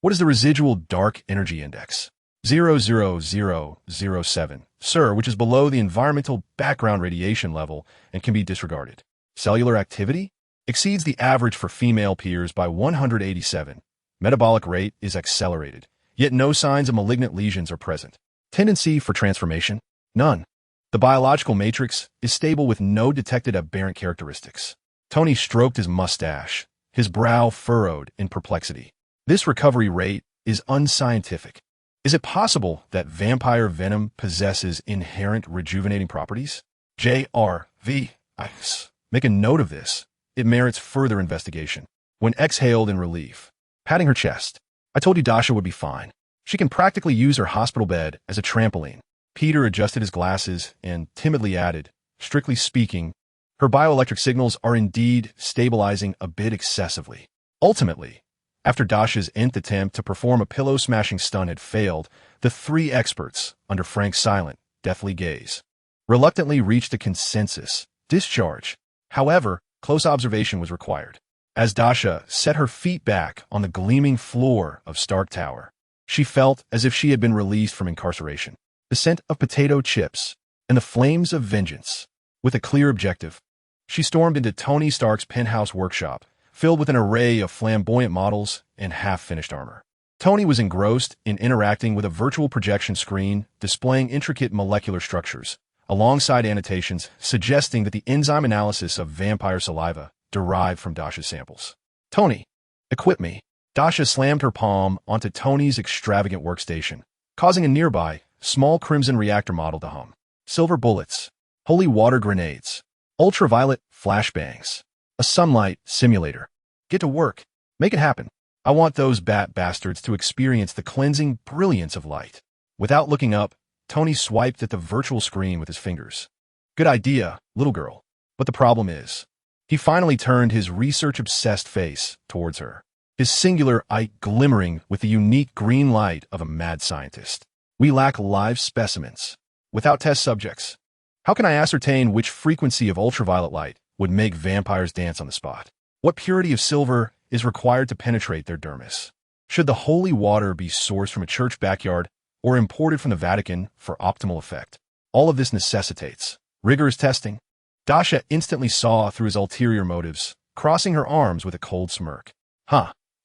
What is the residual dark energy index? 00007, sir, which is below the environmental background radiation level and can be disregarded. Cellular activity? Exceeds the average for female peers by 187. Metabolic rate is accelerated, yet no signs of malignant lesions are present. Tendency for transformation? None. The biological matrix is stable with no detected aberrant characteristics. Tony stroked his mustache, his brow furrowed in perplexity. This recovery rate is unscientific. Is it possible that vampire venom possesses inherent rejuvenating properties? JRVX. Make a note of this. It merits further investigation. When exhaled in relief, patting her chest. I told you Dasha would be fine. She can practically use her hospital bed as a trampoline. Peter adjusted his glasses and timidly added, strictly speaking, her bioelectric signals are indeed stabilizing a bit excessively. Ultimately, after Dasha's nth attempt to perform a pillow-smashing stun had failed, the 3 experts, under Frank's silent, deathly gaze, reluctantly reached a consensus. Discharge. However, close observation was required. As Dasha set her feet back on the gleaming floor of Stark Tower, she felt as if she had been released from incarceration. The scent of potato chips and the flames of vengeance. With a clear objective, she stormed into Tony Stark's penthouse workshop, filled with an array of flamboyant models and half-finished armor. Tony was engrossed in interacting with a virtual projection screen displaying intricate molecular structures, alongside annotations suggesting that the enzyme analysis of vampire saliva derived from Dasha's samples. Tony, equip me. Dasha slammed her palm onto Tony's extravagant workstation, causing a nearby, small crimson reactor model to hum. Silver bullets, holy water grenades, ultraviolet flashbangs, a sunlight simulator. Get to work. Make it happen. I want those bat bastards to experience the cleansing brilliance of light. Without looking up, Tony swiped at the virtual screen with his fingers. Good idea, little girl. But the problem is, he finally turned his research-obsessed face towards her, his singular eye glimmering with the unique green light of a mad scientist. We lack live specimens. Without test subjects, how can I ascertain which frequency of ultraviolet light would make vampires dance on the spot? What purity of silver is required to penetrate their dermis? Should the holy water be sourced from a church backyard or imported from the Vatican for optimal effect? All of this necessitates rigorous testing. Dasha instantly saw through his ulterior motives, crossing her arms with a cold smirk.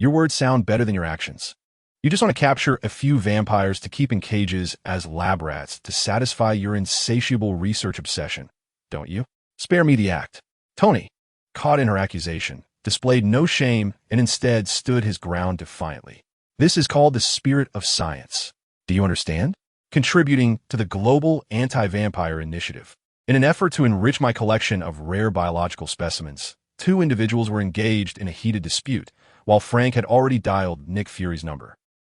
Your words sound better than your actions. You just want to capture a few vampires to keep in cages as lab rats to satisfy your insatiable research obsession, don't you? Spare me the act. Tony, caught in her accusation, displayed no shame and instead stood his ground defiantly. This is called the spirit of science. Do you understand? Contributing to the global anti-vampire initiative. In an effort to enrich my collection of rare biological specimens, 2 individuals were engaged in a heated dispute, while Frank had already dialed Nick Fury's number.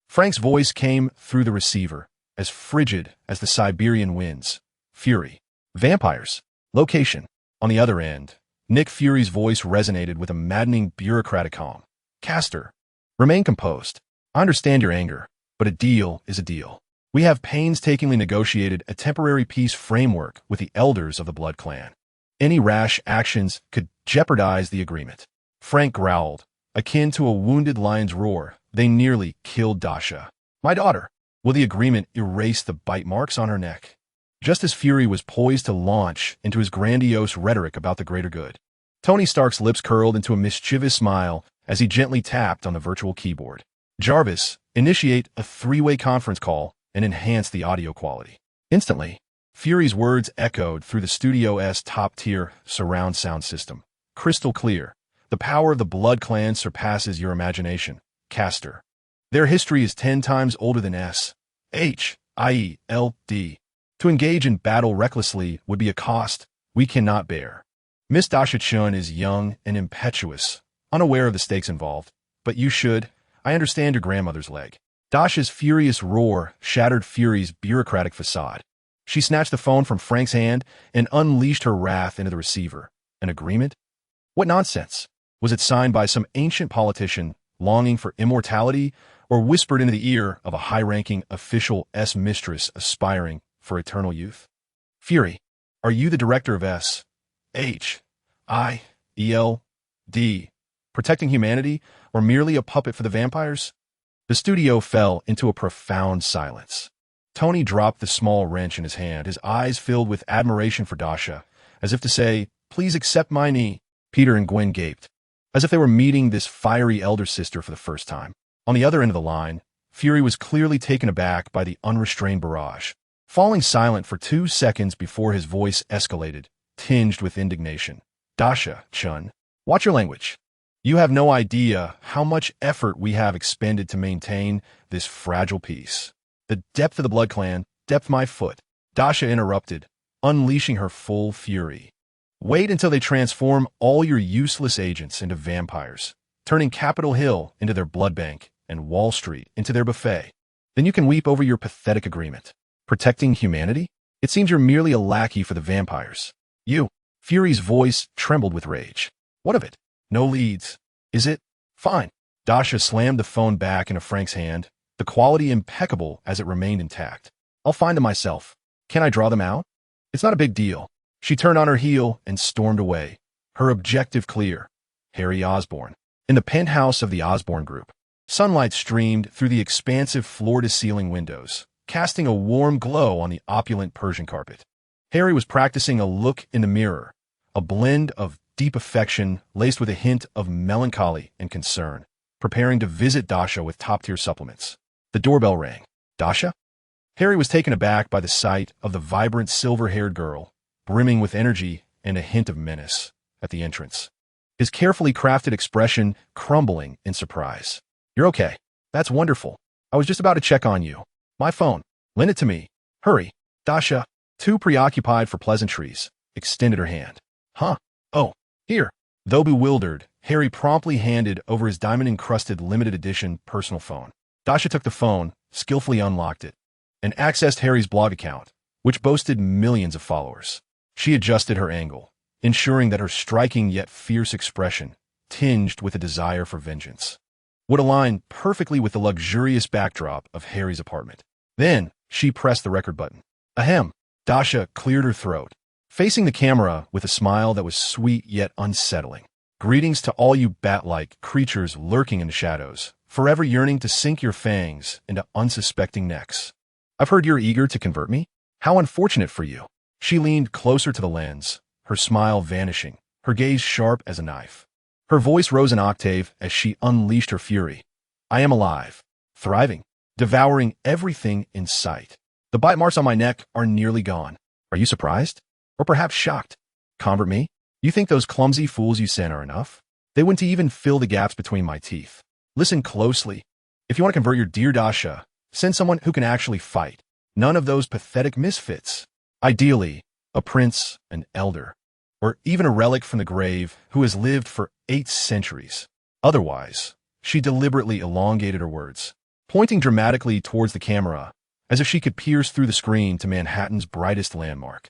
Frank's voice came through the receiver, as frigid as the Siberian winds. Fury. Vampires. Location. On the other end, Nick Fury's voice resonated with a maddening bureaucratic calm. Caster, remain composed. I understand your anger, but a deal is a deal. We have painstakingly negotiated a temporary peace framework with the elders of the Blood Clan. Any rash actions could jeopardize the agreement. Frank growled, akin to a wounded lion's roar. They nearly killed Dasha. My daughter. Will the agreement erase the bite marks on her neck? Just as Fury was poised to launch into his grandiose rhetoric about the greater good, Tony Stark's lips curled into a mischievous smile as he gently tapped on the virtual keyboard. Jarvis, initiate a three-way conference call and enhance the audio quality. Instantly, Fury's words echoed through the studio's top-tier surround sound system. Crystal clear. The power of the Blood Clan surpasses your imagination, Caster. Their history is 10 times older than S.H.I.E.L.D. To engage in battle recklessly would be a cost we cannot bear. Miss Dasha Chen is young and impetuous, unaware of the stakes involved, but you should. I understand your grandmother's leg. Dasha's furious roar shattered Fury's bureaucratic facade. She snatched the phone from Frank's hand and unleashed her wrath into the receiver. An agreement? What nonsense! Was it signed by some ancient politician longing for immortality, or whispered into the ear of a high-ranking official S-mistress aspiring for eternal youth? Fury, are you the director of S.H.I.E.L.D., protecting humanity, or merely a puppet for the vampires? The studio fell into a profound silence. Tony dropped the small wrench in his hand, his eyes filled with admiration for Dasha, as if to say, please accept my knee. Peter and Gwen gaped, as if they were meeting this fiery elder sister for the first time. On the other end of the line, Fury was clearly taken aback by the unrestrained barrage, falling silent for 2 seconds before his voice escalated, tinged with indignation. Dasha Chen, watch your language. You have no idea how much effort we have expended to maintain this fragile peace. The depth of the Blood Clan, depth my foot. Dasha interrupted, unleashing her full fury. Wait until they transform all your useless agents into vampires, turning Capitol Hill into their blood bank and Wall Street into their buffet. Then you can weep over your pathetic agreement. Protecting humanity? It seems you're merely a lackey for the vampires. You. Fury's voice trembled with rage. What of it? No leads. Is it? Fine. Dasha slammed the phone back into Frank's hand, the quality impeccable as it remained intact. I'll find them myself. Can I draw them out? It's not a big deal. She turned on her heel and stormed away, her objective clear. Harry Osborn. In the penthouse of the Osborn Group, sunlight streamed through the expansive floor-to-ceiling windows, casting a warm glow on the opulent Persian carpet. Harry was practicing a look in the mirror, a blend of deep affection laced with a hint of melancholy and concern, preparing to visit Dasha with top-tier supplements. The doorbell rang. Dasha? Harry was taken aback by the sight of the vibrant silver-haired girl, brimming with energy and a hint of menace, at the entrance. His carefully crafted expression crumbling in surprise. You're okay. That's wonderful. I was just about to check on you. My phone. Lend it to me. Hurry. Dasha, too preoccupied for pleasantries, extended her hand. Huh? Oh, here. Though bewildered, Harry promptly handed over his diamond-encrusted limited edition personal phone. Dasha took the phone, skillfully unlocked it, and accessed Harry's blog account, which boasted millions of followers. She adjusted her angle, ensuring that her striking yet fierce expression, tinged with a desire for vengeance, would align perfectly with the luxurious backdrop of Harry's apartment. Then, she pressed the record button. Ahem. Dasha cleared her throat, facing the camera with a smile that was sweet yet unsettling. Greetings to all you bat-like creatures lurking in the shadows, forever yearning to sink your fangs into unsuspecting necks. I've heard you're eager to convert me. How unfortunate for you. She leaned closer to the lens, her smile vanishing, her gaze sharp as a knife. Her voice rose an octave as she unleashed her fury. I am alive, thriving, devouring everything in sight. The bite marks on my neck are nearly gone. Are you surprised? Or perhaps shocked? Convert me? You think those clumsy fools you sent are enough? They wouldn't even fill the gaps between my teeth. Listen closely. If you want to convert your dear Dasha, send someone who can actually fight. None of those pathetic misfits. Ideally, a prince, an elder, or even a relic from the grave who has lived for 8 centuries. Otherwise, she deliberately elongated her words, pointing dramatically towards the camera, as if she could pierce through the screen to Manhattan's brightest landmark.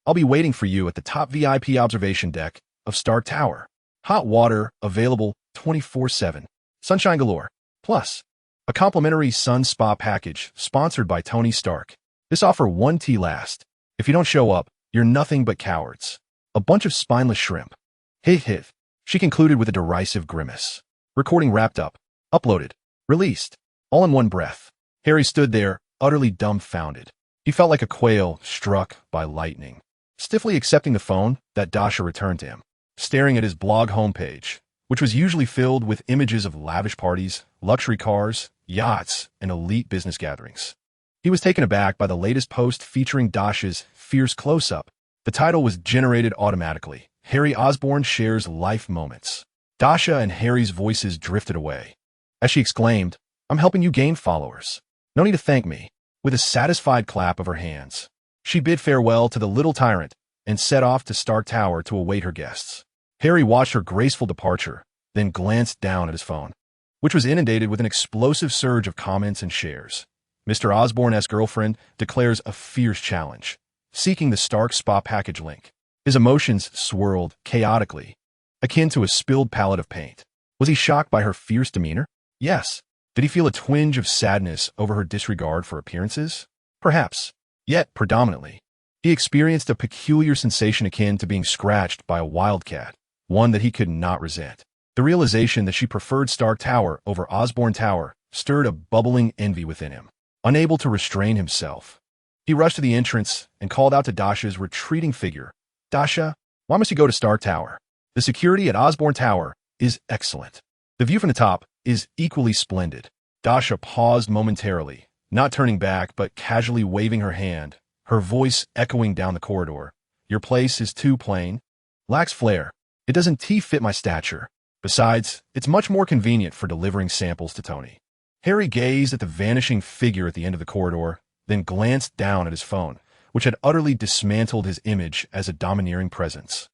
I'll be waiting for you at the top VIP observation deck of Stark Tower. Hot water available 24/7. Sunshine galore. Plus, a complimentary sun spa package sponsored by Tony Stark. This offer one tea last. If you don't show up, you're nothing but cowards. A bunch of spineless shrimp. Hit hit. She concluded with a derisive grimace. Recording wrapped up. Uploaded. Released. All in one breath. Harry stood there, utterly dumbfounded. He felt like a quail struck by lightning. Stiffly accepting the phone that Dasha returned to him, staring at his blog homepage, which was usually filled with images of lavish parties, luxury cars, yachts, and elite business gatherings. He was taken aback by the latest post featuring Dasha's fierce close-up. The title was generated automatically. Harry Osborn shares life moments. Dasha and Harry's voices drifted away. As she exclaimed, "I'm helping you gain followers. No need to thank me." With a satisfied clap of her hands, she bid farewell to the little tyrant and set off to Stark Tower to await her guests. Harry watched her graceful departure, then glanced down at his phone, which was inundated with an explosive surge of comments and shares. Mr. Osborn's girlfriend declares a fierce challenge, seeking the Stark Spa package link. His emotions swirled chaotically, akin to a spilled palette of paint. Was he shocked by her fierce demeanor? Yes. Did he feel a twinge of sadness over her disregard for appearances? Perhaps. Yet, predominantly, he experienced a peculiar sensation akin to being scratched by a wildcat, one that he could not resent. The realization that she preferred Stark Tower over Osborn Tower stirred a bubbling envy within him. Unable to restrain himself, he rushed to the entrance and called out to Dasha's retreating figure. "Dasha, why must you go to Stark Tower? The security at Osborn Tower is excellent. The view from the top is equally splendid." Dasha paused momentarily, not turning back but casually waving her hand, her voice echoing down the corridor. "Your place is too plain. Lacks flair. It doesn't fit my stature. Besides, it's much more convenient for delivering samples to Tony." Harry gazed at the vanishing figure at the end of the corridor, then glanced down at his phone, which had utterly dismantled his image as a domineering presence.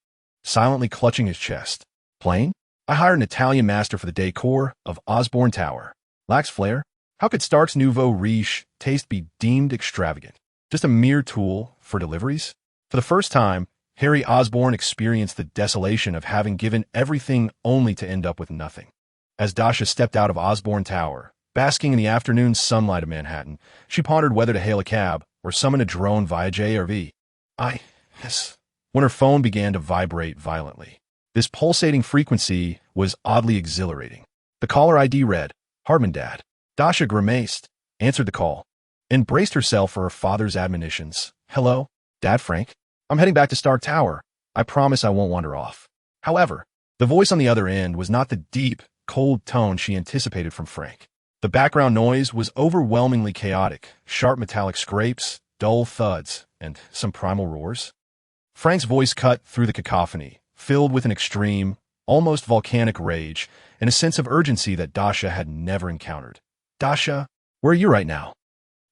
Silently clutching his chest. "Plain? I hired an Italian master for the decor of Osborn Tower. Lacks flair? How could Stark's nouveau riche taste be deemed extravagant? Just a mere tool for deliveries?" For the first time, Harry Osborn experienced the desolation of having given everything only to end up with nothing. As Dasha stepped out of Osborn Tower, basking in the afternoon sunlight of Manhattan, she pondered whether to hail a cab or summon a drone via JRV. When her phone began to vibrate violently. This pulsating frequency was oddly exhilarating. The caller ID read, "Hardman Dad." Dasha grimaced, answered the call, and braced herself for her father's admonitions. "Hello, Dad Frank. I'm heading back to Stark Tower. I promise I won't wander off." However, the voice on the other end was not the deep, cold tone she anticipated from Frank. The background noise was overwhelmingly chaotic, sharp metallic scrapes, dull thuds, and some primal roars. Frank's voice cut through the cacophony, filled with an extreme, almost volcanic rage and a sense of urgency that Dasha had never encountered. "Dasha, where are you right now?"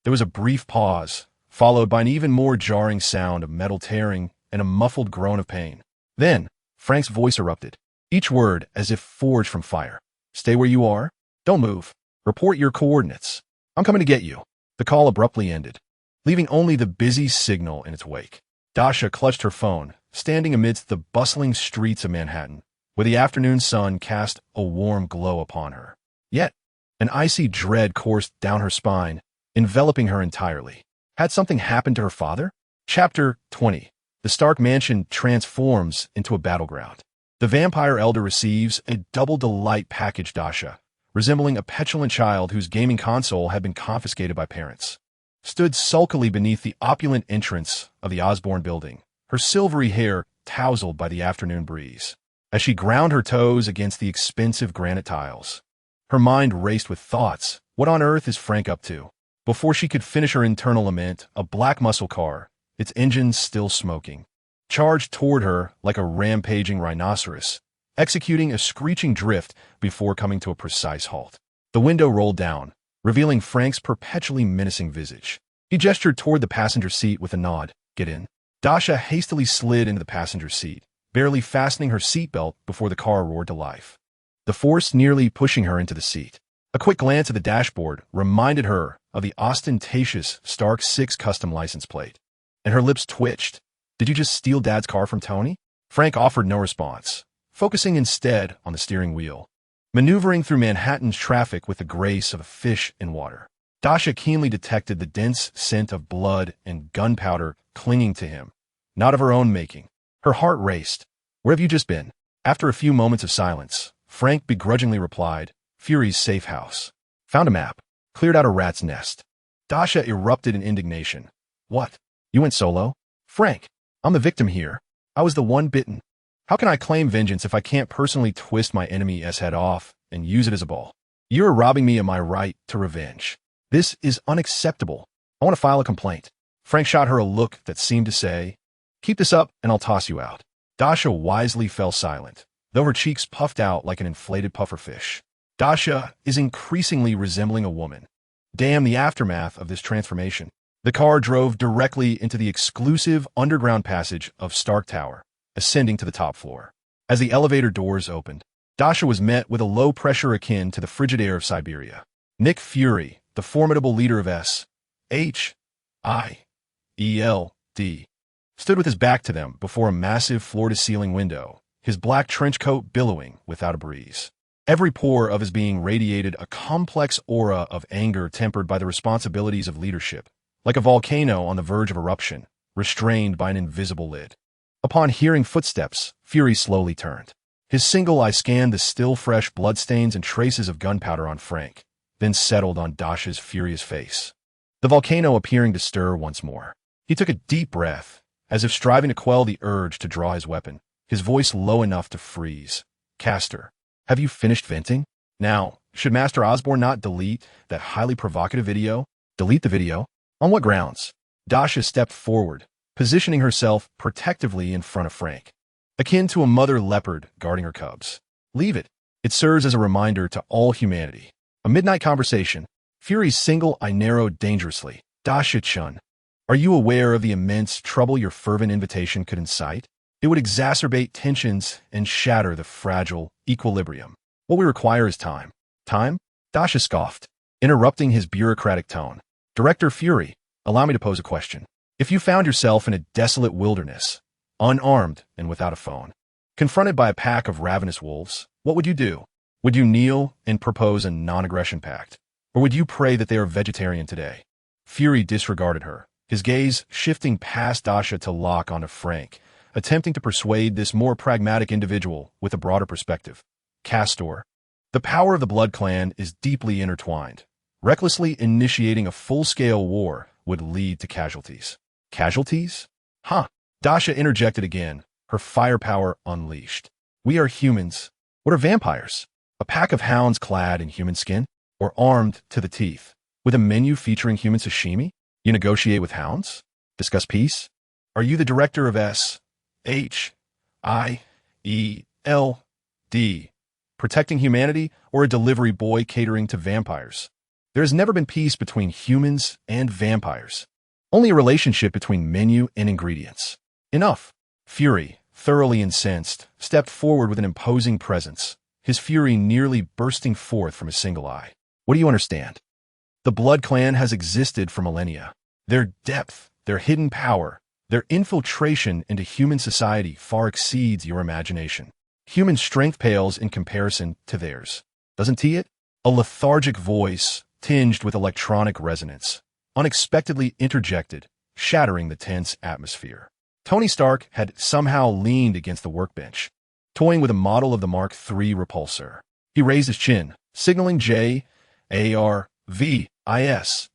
There was a brief pause, followed by an even more jarring sound of metal tearing and a muffled groan of pain. Then, Frank's voice erupted, each word as if forged from fire. "Stay where you are. Don't move. Report your coordinates. I'm coming to get you." The call abruptly ended, leaving only the busy signal in its wake. Dasha clutched her phone, standing amidst the bustling streets of Manhattan, where the afternoon sun cast a warm glow upon her. Yet, an icy dread coursed down her spine, enveloping her entirely. Had something happened to her father? Chapter 20. The Stark Mansion transforms into a battleground. The vampire elder receives a double delight package Dasha, resembling a petulant child whose gaming console had been confiscated by parents, stood sulkily beneath the opulent entrance of the Osborn building, her silvery hair tousled by the afternoon breeze. As she ground her toes against the expensive granite tiles, her mind raced with thoughts. What on earth is Frank up to? Before she could finish her internal lament, a black muscle car, its engines still smoking, charged toward her like a rampaging rhinoceros, executing a screeching drift before coming to a precise halt. The window rolled down, revealing Frank's perpetually menacing visage. He gestured toward the passenger seat with a nod. "Get in." Dasha hastily slid into the passenger seat, barely fastening her seatbelt before the car roared to life, the force nearly pushing her into the seat. A quick glance at the dashboard reminded her of the ostentatious Stark 6 custom license plate, and her lips twitched, Did you just steal Dad's car from Tony? Frank offered no response, focusing instead on the steering wheel. Maneuvering through Manhattan's traffic with the grace of a fish in water, Dasha keenly detected the dense scent of blood and gunpowder clinging to him, not of her own making. Her heart raced. Where have you just been? After a few moments of silence, Frank begrudgingly replied, Fury's safe house. Found a map. Cleared out a rat's nest. Dasha erupted in indignation. What? You went solo? Frank, I'm the victim here. I was the one bitten. How can I claim vengeance if I can't personally twist my enemy's head off and use it as a ball? You're robbing me of my right to revenge. This is unacceptable. I want to file a complaint. Frank shot her a look that seemed to say, keep this up and I'll toss you out. Dasha wisely fell silent, though her cheeks puffed out like an inflated pufferfish. Dasha is increasingly resembling a woman. Damn the aftermath of this transformation. The car drove directly into the exclusive underground passage of Stark Tower, ascending to the top floor. As the elevator doors opened, Dasha was met with a low pressure akin to the frigid air of Siberia. Nick Fury, the formidable leader of S.H.I.E.L.D., stood with his back to them before a massive floor-to-ceiling window, his black trench coat billowing without a breeze. Every pore of his being radiated a complex aura of anger tempered by the responsibilities of leadership, like a volcano on the verge of eruption, restrained by an invisible lid. Upon hearing footsteps, Fury slowly turned. His single eye scanned the still fresh bloodstains and traces of gunpowder on Frank, then settled on Dasha's furious face. The volcano appearing to stir once more. He took a deep breath, as if striving to quell the urge to draw his weapon, his voice low enough to freeze. Caster, have you finished venting? Now, should Master Osborn not delete that highly provocative video? Delete the video? On what grounds? Dasha stepped forward, positioning herself protectively in front of Frank, akin to a mother leopard guarding her cubs. Leave it. It serves as a reminder to all humanity. A midnight conversation. Fury's single eye narrowed dangerously. Dasha Chen, are you aware of the immense trouble your fervent invitation could incite? It would exacerbate tensions and shatter the fragile equilibrium. What we require is time. Time? Dasha scoffed, interrupting his bureaucratic tone. Director Fury, allow me to pose a question. If you found yourself in a desolate wilderness, unarmed and without a phone, confronted by a pack of ravenous wolves, what would you do? Would you kneel and propose a non-aggression pact? Or would you pray that they are vegetarian today? Fury disregarded her, his gaze shifting past Dasha to lock onto Frank, attempting to persuade this more pragmatic individual with a broader perspective. Castor, the power of the Blood Clan is deeply intertwined. Recklessly initiating a full-scale war would lead to casualties. Casualties? Huh. Dasha interjected again, her firepower unleashed. We are humans. What are vampires? A pack of hounds clad in human skin? Or armed to the teeth? With a menu featuring human sashimi? You negotiate with hounds? Discuss peace? Are you the director of S.H.I.E.L.D., protecting humanity, or a delivery boy catering to vampires? There has never been peace between humans and vampires. Only a relationship between menu and ingredients. Enough. Fury, thoroughly incensed, stepped forward with an imposing presence, his fury nearly bursting forth from his single eye. What do you understand? The Blood Clan has existed for millennia. Their depth, their hidden power, their infiltration into human society far exceeds your imagination. Human strength pales in comparison to theirs. Doesn't it? A lethargic voice, tinged with electronic resonance, unexpectedly interjected, shattering the tense atmosphere. Tony Stark had somehow leaned against the workbench, toying with a model of the Mark III repulsor. He raised his chin, signaling JARVIS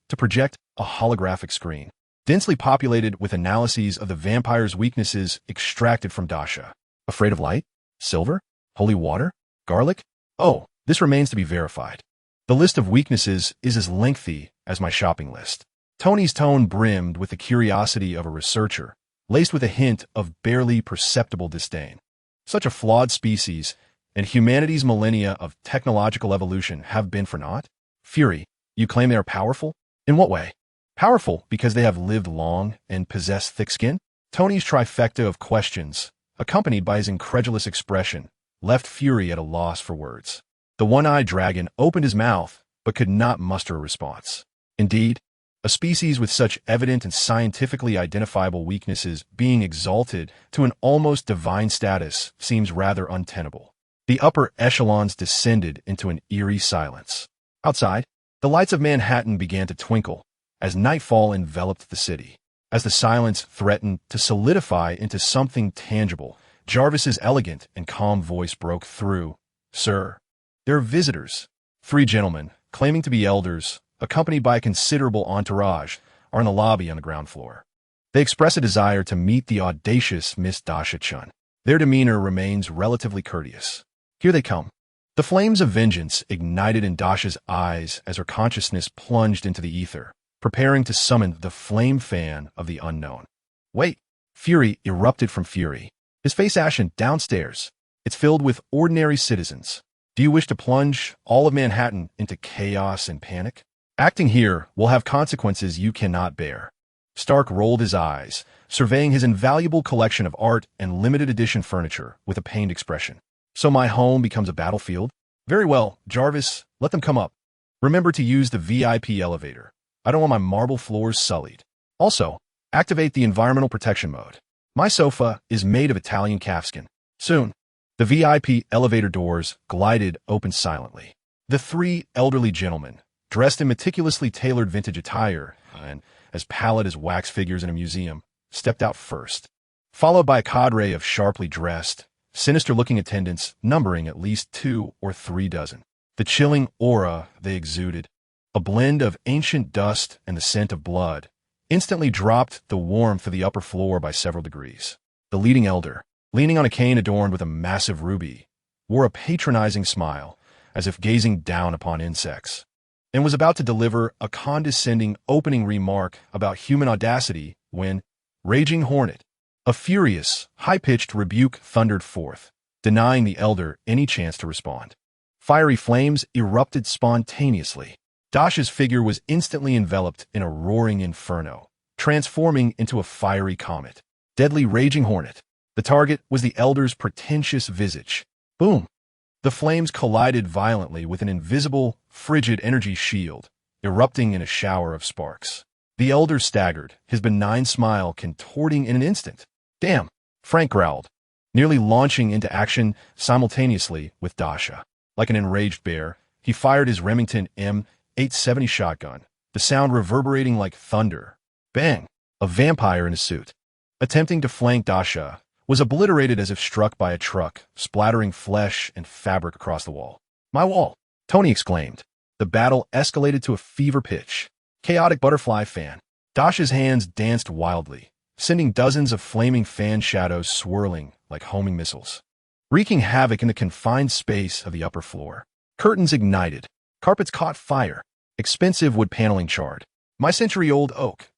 to project a holographic screen, densely populated with analyses of the vampire's weaknesses extracted from Dasha. Afraid of light? Silver? Holy water? Garlic? Oh, this remains to be verified. The list of weaknesses is as lengthy as my shopping list. Tony's tone brimmed with the curiosity of a researcher, laced with a hint of barely perceptible disdain. Such a flawed species, and humanity's millennia of technological evolution have been for naught? Fury, you claim they are powerful? In what way? Powerful because they have lived long and possess thick skin? Tony's trifecta of questions, accompanied by his incredulous expression, left Fury at a loss for words. The one-eyed dragon opened his mouth, but could not muster a response. Indeed, a A species with such evident and scientifically identifiable weaknesses being exalted to an almost divine status seems rather untenable. The upper echelons descended into an eerie silence. Outside, the lights of Manhattan began to twinkle as nightfall enveloped the city. As the silence threatened to solidify into something tangible, Jarvis's elegant and calm voice broke through. "Sir, there are visitors. 3 gentlemen, claiming to be elders, accompanied by a considerable entourage, are in the lobby on the ground floor. They express a desire to meet the audacious Miss Dasha Chen. Their demeanor remains relatively courteous. Here they come." The flames of vengeance ignited in Dasha's eyes as her consciousness plunged into the ether, preparing to summon the flame fan of the unknown. Wait! Fury erupted from Fury, his face ashen. "Downstairs. It's filled with ordinary citizens. Do you wish to plunge all of Manhattan into chaos and panic? Acting here will have consequences you cannot bear." Stark rolled his eyes, surveying his invaluable collection of art and limited edition furniture with a pained expression. "So my home becomes a battlefield? Very well, Jarvis, let them come up. Remember to use the VIP elevator. I don't want my marble floors sullied. Also, activate the environmental protection mode. My sofa is made of Italian calfskin. Soon." The VIP elevator doors glided open silently. The 3 elderly gentlemen, dressed in meticulously tailored vintage attire and as pallid as wax figures in a museum, stepped out first, followed by a cadre of sharply dressed, sinister-looking attendants numbering at least 2 or 3 dozen. The chilling aura they exuded, a blend of ancient dust and the scent of blood, instantly dropped the warmth of the upper floor by several degrees. The leading elder, leaning on a cane adorned with a massive ruby, wore a patronizing smile, as if gazing down upon insects, and was about to deliver a condescending opening remark about human audacity when Raging Hornet, a furious, high-pitched rebuke thundered forth, denying the elder any chance to respond. Fiery flames erupted spontaneously. Dasha's figure was instantly enveloped in a roaring inferno, transforming into a fiery comet. Deadly Raging Hornet. The target was the elder's pretentious visage. Boom! The flames collided violently with an invisible, frigid energy shield, erupting in a shower of sparks. The elder staggered, his benign smile contorting in an instant. "Damn!" Frank growled, nearly launching into action simultaneously with Dasha. Like an enraged bear, he fired his Remington M870 shotgun, the sound reverberating like thunder. Bang! A vampire in a suit, attempting to flank Dasha, was obliterated as if struck by a truck, splattering flesh and fabric across the wall. "My wall!" Tony exclaimed. The battle escalated to a fever pitch. Chaotic butterfly fan. Dasha's hands danced wildly, sending dozens of flaming fan shadows swirling like homing missiles, wreaking havoc in the confined space of the upper floor. Curtains ignited. Carpets caught fire. Expensive wood paneling charred. "My century-old oak."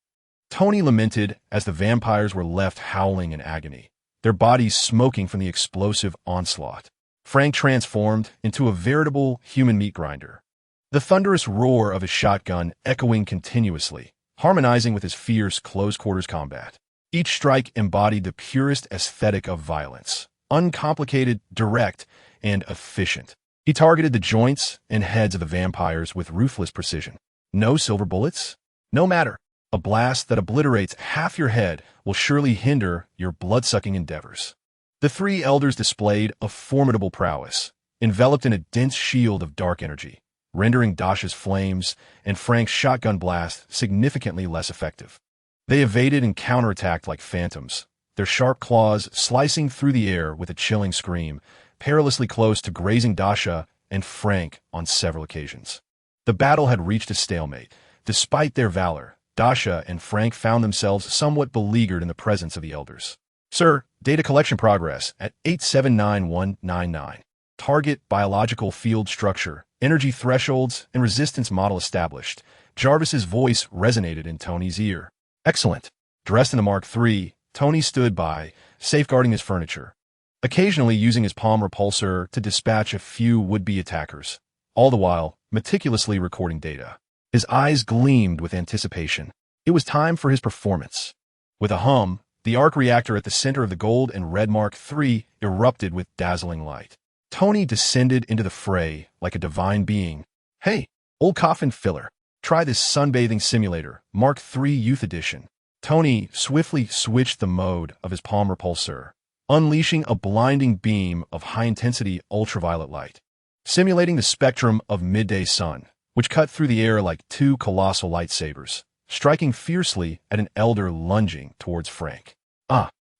Tony lamented as the vampires were left howling in agony, their bodies smoking from the explosive onslaught. Frank transformed into a veritable human meat grinder, the thunderous roar of his shotgun echoing continuously, harmonizing with his fierce close-quarters combat. Each strike embodied the purest aesthetic of violence, uncomplicated, direct, and efficient. He targeted the joints and heads of the vampires with ruthless precision. No silver bullets? No matter. A blast that obliterates half your head will surely hinder your blood-sucking endeavors. The 3 elders displayed a formidable prowess, enveloped in a dense shield of dark energy, rendering Dasha's flames and Frank's shotgun blast significantly less effective. They evaded and counterattacked like phantoms, their sharp claws slicing through the air with a chilling scream, perilously close to grazing Dasha and Frank on several occasions. The battle had reached a stalemate. Despite their valor, Dasha and Frank found themselves somewhat beleaguered in the presence of the elders. "Sir, data collection progress at 879199. Target biological field structure, energy thresholds, and resistance model established." Jarvis's voice resonated in Tony's ear. "Excellent." Dressed in a Mark III, Tony stood by, safeguarding his furniture, occasionally using his palm repulsor to dispatch a few would-be attackers, all the while meticulously recording data. His eyes gleamed with anticipation. It was time for his performance. With a hum, the arc reactor at the center of the gold and red Mark III erupted with dazzling light. Tony descended into the fray like a divine being. "Hey, old coffin filler, Try this sunbathing simulator, Mark III Youth Edition. Tony swiftly switched the mode of his palm repulsor, unleashing a blinding beam of high-intensity ultraviolet light, simulating the spectrum of midday sun, which cut through the air like two colossal lightsabers, striking fiercely at an elder lunging towards Frank.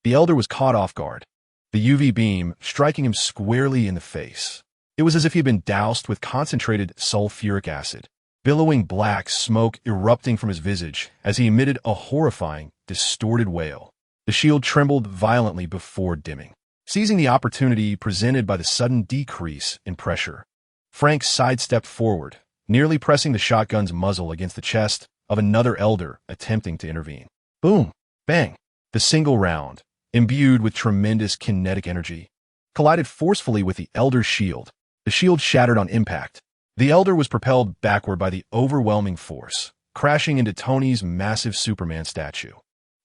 The elder was caught off guard, the UV beam striking him squarely in the face. It was as if he had been doused with concentrated sulfuric acid, billowing black smoke erupting from his visage as he emitted a horrifying, distorted wail. The shield trembled violently before dimming. Seizing the opportunity presented by the sudden decrease in pressure, Frank sidestepped forward, nearly pressing the shotgun's muzzle against the chest of another elder attempting to intervene. Boom! Bang! The single round, imbued with tremendous kinetic energy, collided forcefully with the elder's shield. The shield shattered on impact. The elder was propelled backward by the overwhelming force, crashing into Tony's massive Superman statue,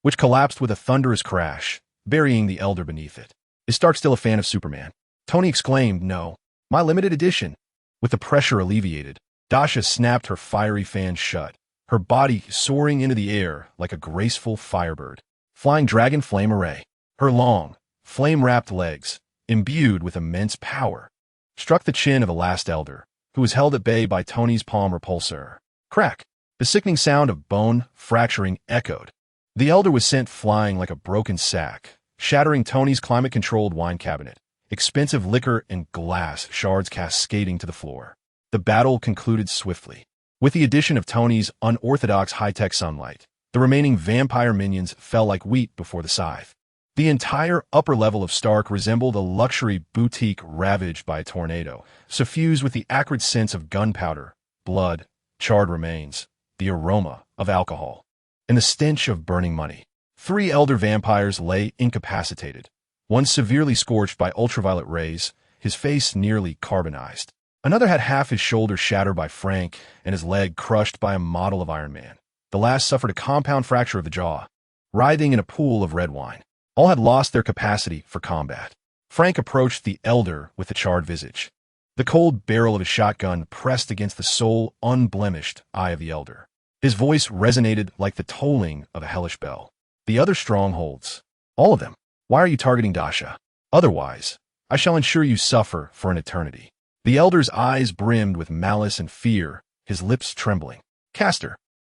which collapsed with a thunderous crash, burying the elder beneath it. Is Stark still a fan of Superman? Tony exclaimed, No. My limited edition. With the pressure alleviated, Dasha snapped her fiery fan shut, her body soaring into the air like a graceful firebird, flying dragon flame array. Her long, flame-wrapped legs, imbued with immense power, struck the chin of the last elder, who was held at bay by Tony's palm repulsor. Crack! The sickening sound of bone fracturing echoed. The elder was sent flying like a broken sack, shattering Tony's climate-controlled wine cabinet, expensive liquor and glass shards cascading to the floor. The battle concluded swiftly. With the addition of Tony's unorthodox high-tech sunlight, the remaining vampire minions fell like wheat before the scythe. The entire upper level of Stark resembled a luxury boutique ravaged by a tornado, suffused with the acrid scents of gunpowder, blood, charred remains, the aroma of alcohol, and the stench of burning money. 3 elder vampires lay incapacitated, one severely scorched by ultraviolet rays, his face nearly carbonized. Another had half his shoulder shattered by Frank and his leg crushed by a model of Iron Man. The last suffered a compound fracture of the jaw, writhing in a pool of red wine. All had lost their capacity for combat. Frank approached the elder with a charred visage. The cold barrel of his shotgun pressed against the sole, unblemished eye of the elder. His voice resonated like the tolling of a hellish bell. The other strongholds. All of them. Why are you targeting Dasha? Otherwise, I shall ensure you suffer for an eternity. The elder's eyes brimmed with malice and fear, his lips trembling. Caster.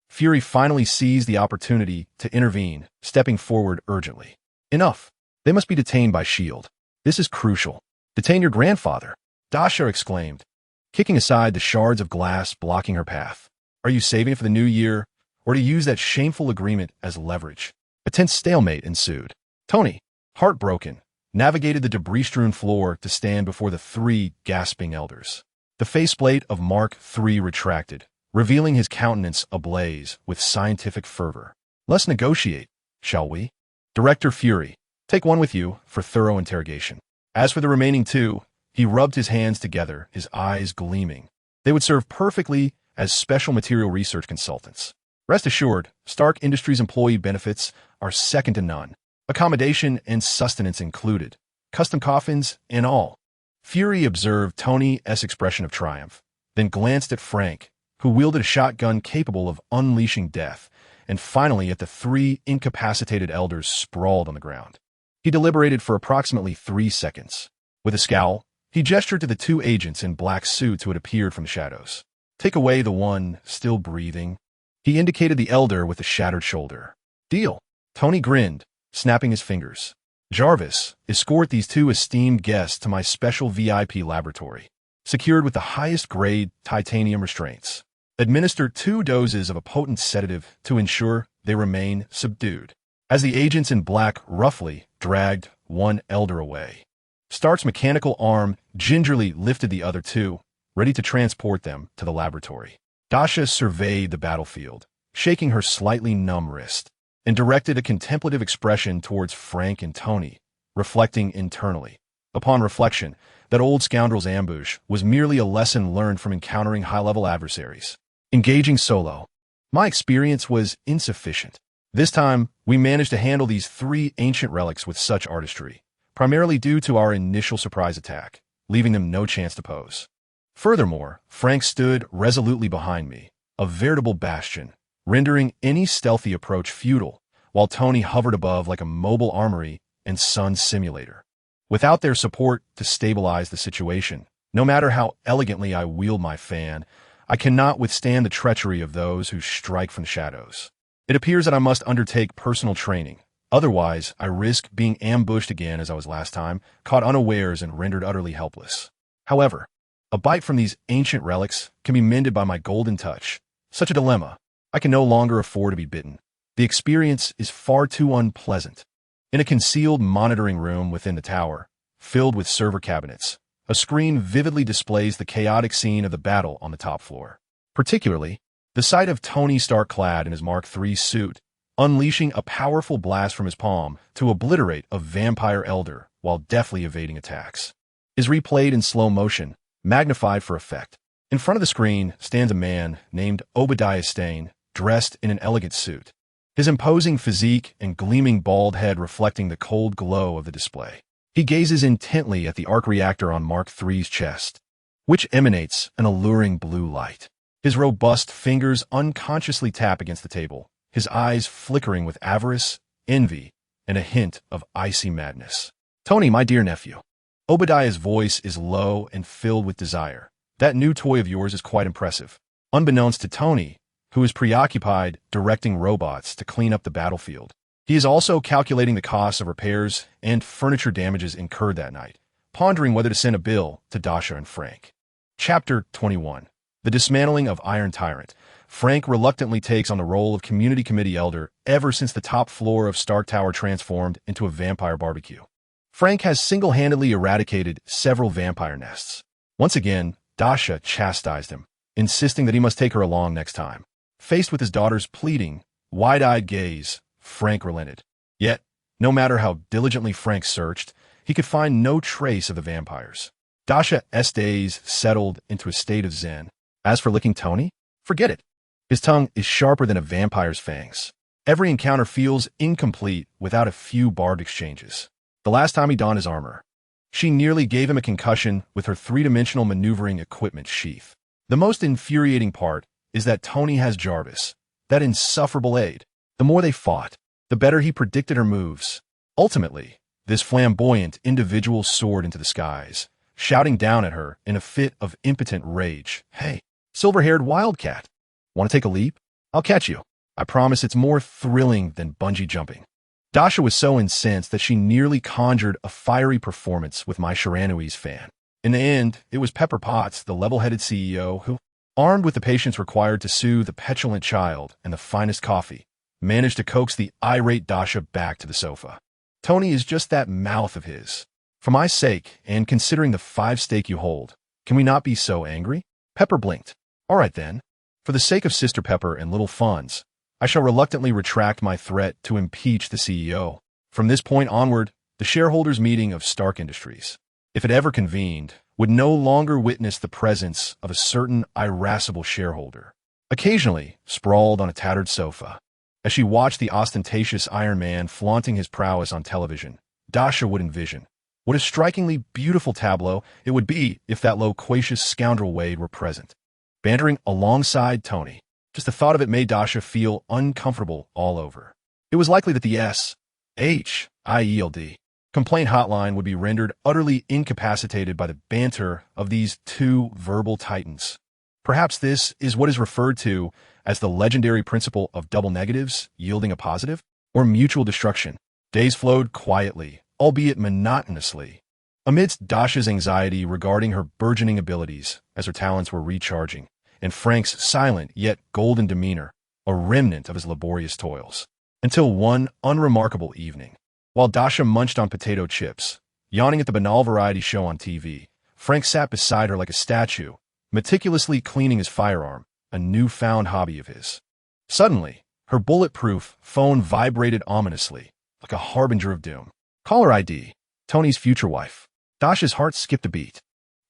Fury finally seized the opportunity to intervene, stepping forward urgently. Enough. They must be detained by S.H.I.E.L.D. This is crucial. Detain your grandfather, Dasha exclaimed, kicking aside the shards of glass blocking her path. Are you saving it for the new year, or to use that shameful agreement as leverage? A tense stalemate ensued. Tony, heartbroken, navigated the debris-strewn floor to stand before the 3 gasping elders. The faceplate of Mark III retracted, revealing his countenance ablaze with scientific fervor. Let's negotiate, shall we? Director Fury, take one with you for thorough interrogation. As for the remaining 2, he rubbed his hands together, his eyes gleaming. They would serve perfectly as special material research consultants. Rest assured, Stark Industries employee benefits are second to none. Accommodation and sustenance included, custom coffins and all. Fury observed Tony's expression of triumph, then glanced at Frank, who wielded a shotgun capable of unleashing death, and finally at the 3 incapacitated elders sprawled on the ground. He deliberated for approximately 3 seconds. With a scowl, he gestured to the 2 agents in black suits who had appeared from the shadows. Take away the one still breathing. He indicated the elder with the shattered shoulder. Deal. Tony grinned, snapping his fingers. Jarvis, escort these 2 esteemed guests to my special VIP laboratory, secured with the highest grade titanium restraints. Administer 2 doses of a potent sedative to ensure they remain subdued. As the agents in black roughly dragged one elder away, Stark's mechanical arm gingerly lifted the other 2, ready to transport them to the laboratory. Dasha surveyed the battlefield, shaking her slightly numb wrist, and directed a contemplative expression towards Frank and Tony, reflecting internally. Upon reflection, that old scoundrel's ambush was merely a lesson learned from encountering high-level adversaries. Engaging solo. My experience was insufficient. This time, we managed to handle these 3 ancient relics with such artistry, primarily due to our initial surprise attack, leaving them no chance to pose. Furthermore, Frank stood resolutely behind me, a veritable bastion, rendering any stealthy approach futile, while Tony hovered above like a mobile armory and sun simulator. Without their support to stabilize the situation, no matter how elegantly I wield my fan, I cannot withstand the treachery of those who strike from the shadows. It appears that I must undertake personal training. Otherwise, I risk being ambushed again as I was last time, caught unawares and rendered utterly helpless. However, a bite from these ancient relics can be mended by my golden touch. Such a dilemma. I can no longer afford to be bitten. The experience is far too unpleasant. In a concealed monitoring room within the tower, filled with server cabinets, a screen vividly displays the chaotic scene of the battle on the top floor. Particularly, the sight of Tony stark-clad in his Mark III suit, unleashing a powerful blast from his palm to obliterate a vampire elder while deftly evading attacks, is replayed in slow motion, magnified for effect. In front of the screen stands a man named Obadiah Stane, dressed in an elegant suit, his imposing physique and gleaming bald head reflecting the cold glow of the display. He gazes intently at the arc reactor on Mark III's chest, which emanates an alluring blue light. His robust fingers unconsciously tap against the table, his eyes flickering with avarice, envy, and a hint of icy madness. "Tony, my dear nephew." Obadiah's voice is low and filled with desire. "That new toy of yours is quite impressive." Unbeknownst to Tony, who is preoccupied directing robots to clean up the battlefield, he is also calculating the costs of repairs and furniture damages incurred that night, pondering whether to send a bill to Dasha and Frank. Chapter 21. The Dismantling of Iron Tyrant. Frank reluctantly takes on the role of community committee elder ever since the top floor of Stark Tower transformed into a vampire barbecue. Frank has single-handedly eradicated several vampire nests. Once again, Dasha chastised him, insisting that he must take her along next time. Faced with his daughter's pleading, wide-eyed gaze, Frank relented. Yet, no matter how diligently Frank searched, he could find no trace of the vampires. Dasha's days settled into a state of zen. As for licking Tony, forget it. His tongue is sharper than a vampire's fangs. Every encounter feels incomplete without a few barbed exchanges. The last time he donned his armor, she nearly gave him a concussion with her three-dimensional maneuvering equipment sheath. The most infuriating part is that Tony has Jarvis, that insufferable aide. The more they fought, the better he predicted her moves. Ultimately, this flamboyant individual soared into the skies, shouting down at her in a fit of impotent rage. "Hey, silver-haired wildcat. Want to take a leap? I'll catch you. I promise it's more thrilling than bungee jumping." Dasha was so incensed that she nearly conjured a fiery performance with Mai Shiranui's fan. In the end, it was Pepper Potts, the level-headed CEO, who, armed with the patience required to soothe the petulant child and the finest coffee, managed to coax the irate Dasha back to the sofa. "Tony is just that mouth of his. For my sake, and considering the 5 stake you hold, can we not be so angry?" Pepper blinked. "All right then. For the sake of Sister Pepper and little Fonz, I shall reluctantly retract my threat to impeach the CEO. From this point onward, the shareholders' meeting of Stark Industries, if it ever convened, would no longer witness the presence of a certain irascible shareholder, occasionally sprawled on a tattered sofa. As she watched the ostentatious Iron Man flaunting his prowess on television, Dasha would envision what a strikingly beautiful tableau it would be if that loquacious scoundrel Wade were present, bantering alongside Tony. Just the thought of it made Dasha feel uncomfortable all over. It was likely that the SHIELD complaint hotline would be rendered utterly incapacitated by the banter of these two verbal titans. Perhaps this is what is referred to as the legendary principle of double negatives yielding a positive, or mutual destruction. Days flowed quietly, albeit monotonously, amidst Dasha's anxiety regarding her burgeoning abilities as her talents were recharging, and Frank's silent yet golden demeanor, a remnant of his laborious toils. Until one unremarkable evening, while Dasha munched on potato chips, yawning at the banal variety show on TV, Frank sat beside her like a statue, meticulously cleaning his firearm, a newfound hobby of his. Suddenly, her bulletproof phone vibrated ominously, like a harbinger of doom. Caller ID, Tony's future wife. Dasha's heart skipped a beat.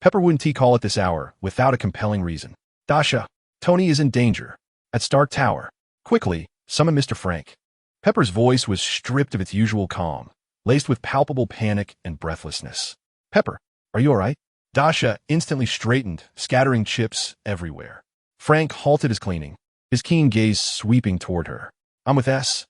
Pepper wouldn't call at this hour without a compelling reason. "Dasha, Tony is in danger. At Stark Tower. Quickly, summon Mr. Frank." Pepper's voice was stripped of its usual calm, laced with palpable panic and breathlessness. "Pepper, are you all right?" Dasha instantly straightened, scattering chips everywhere. Frank halted his cleaning, his keen gaze sweeping toward her. I'm with S.H.I.E.L.D.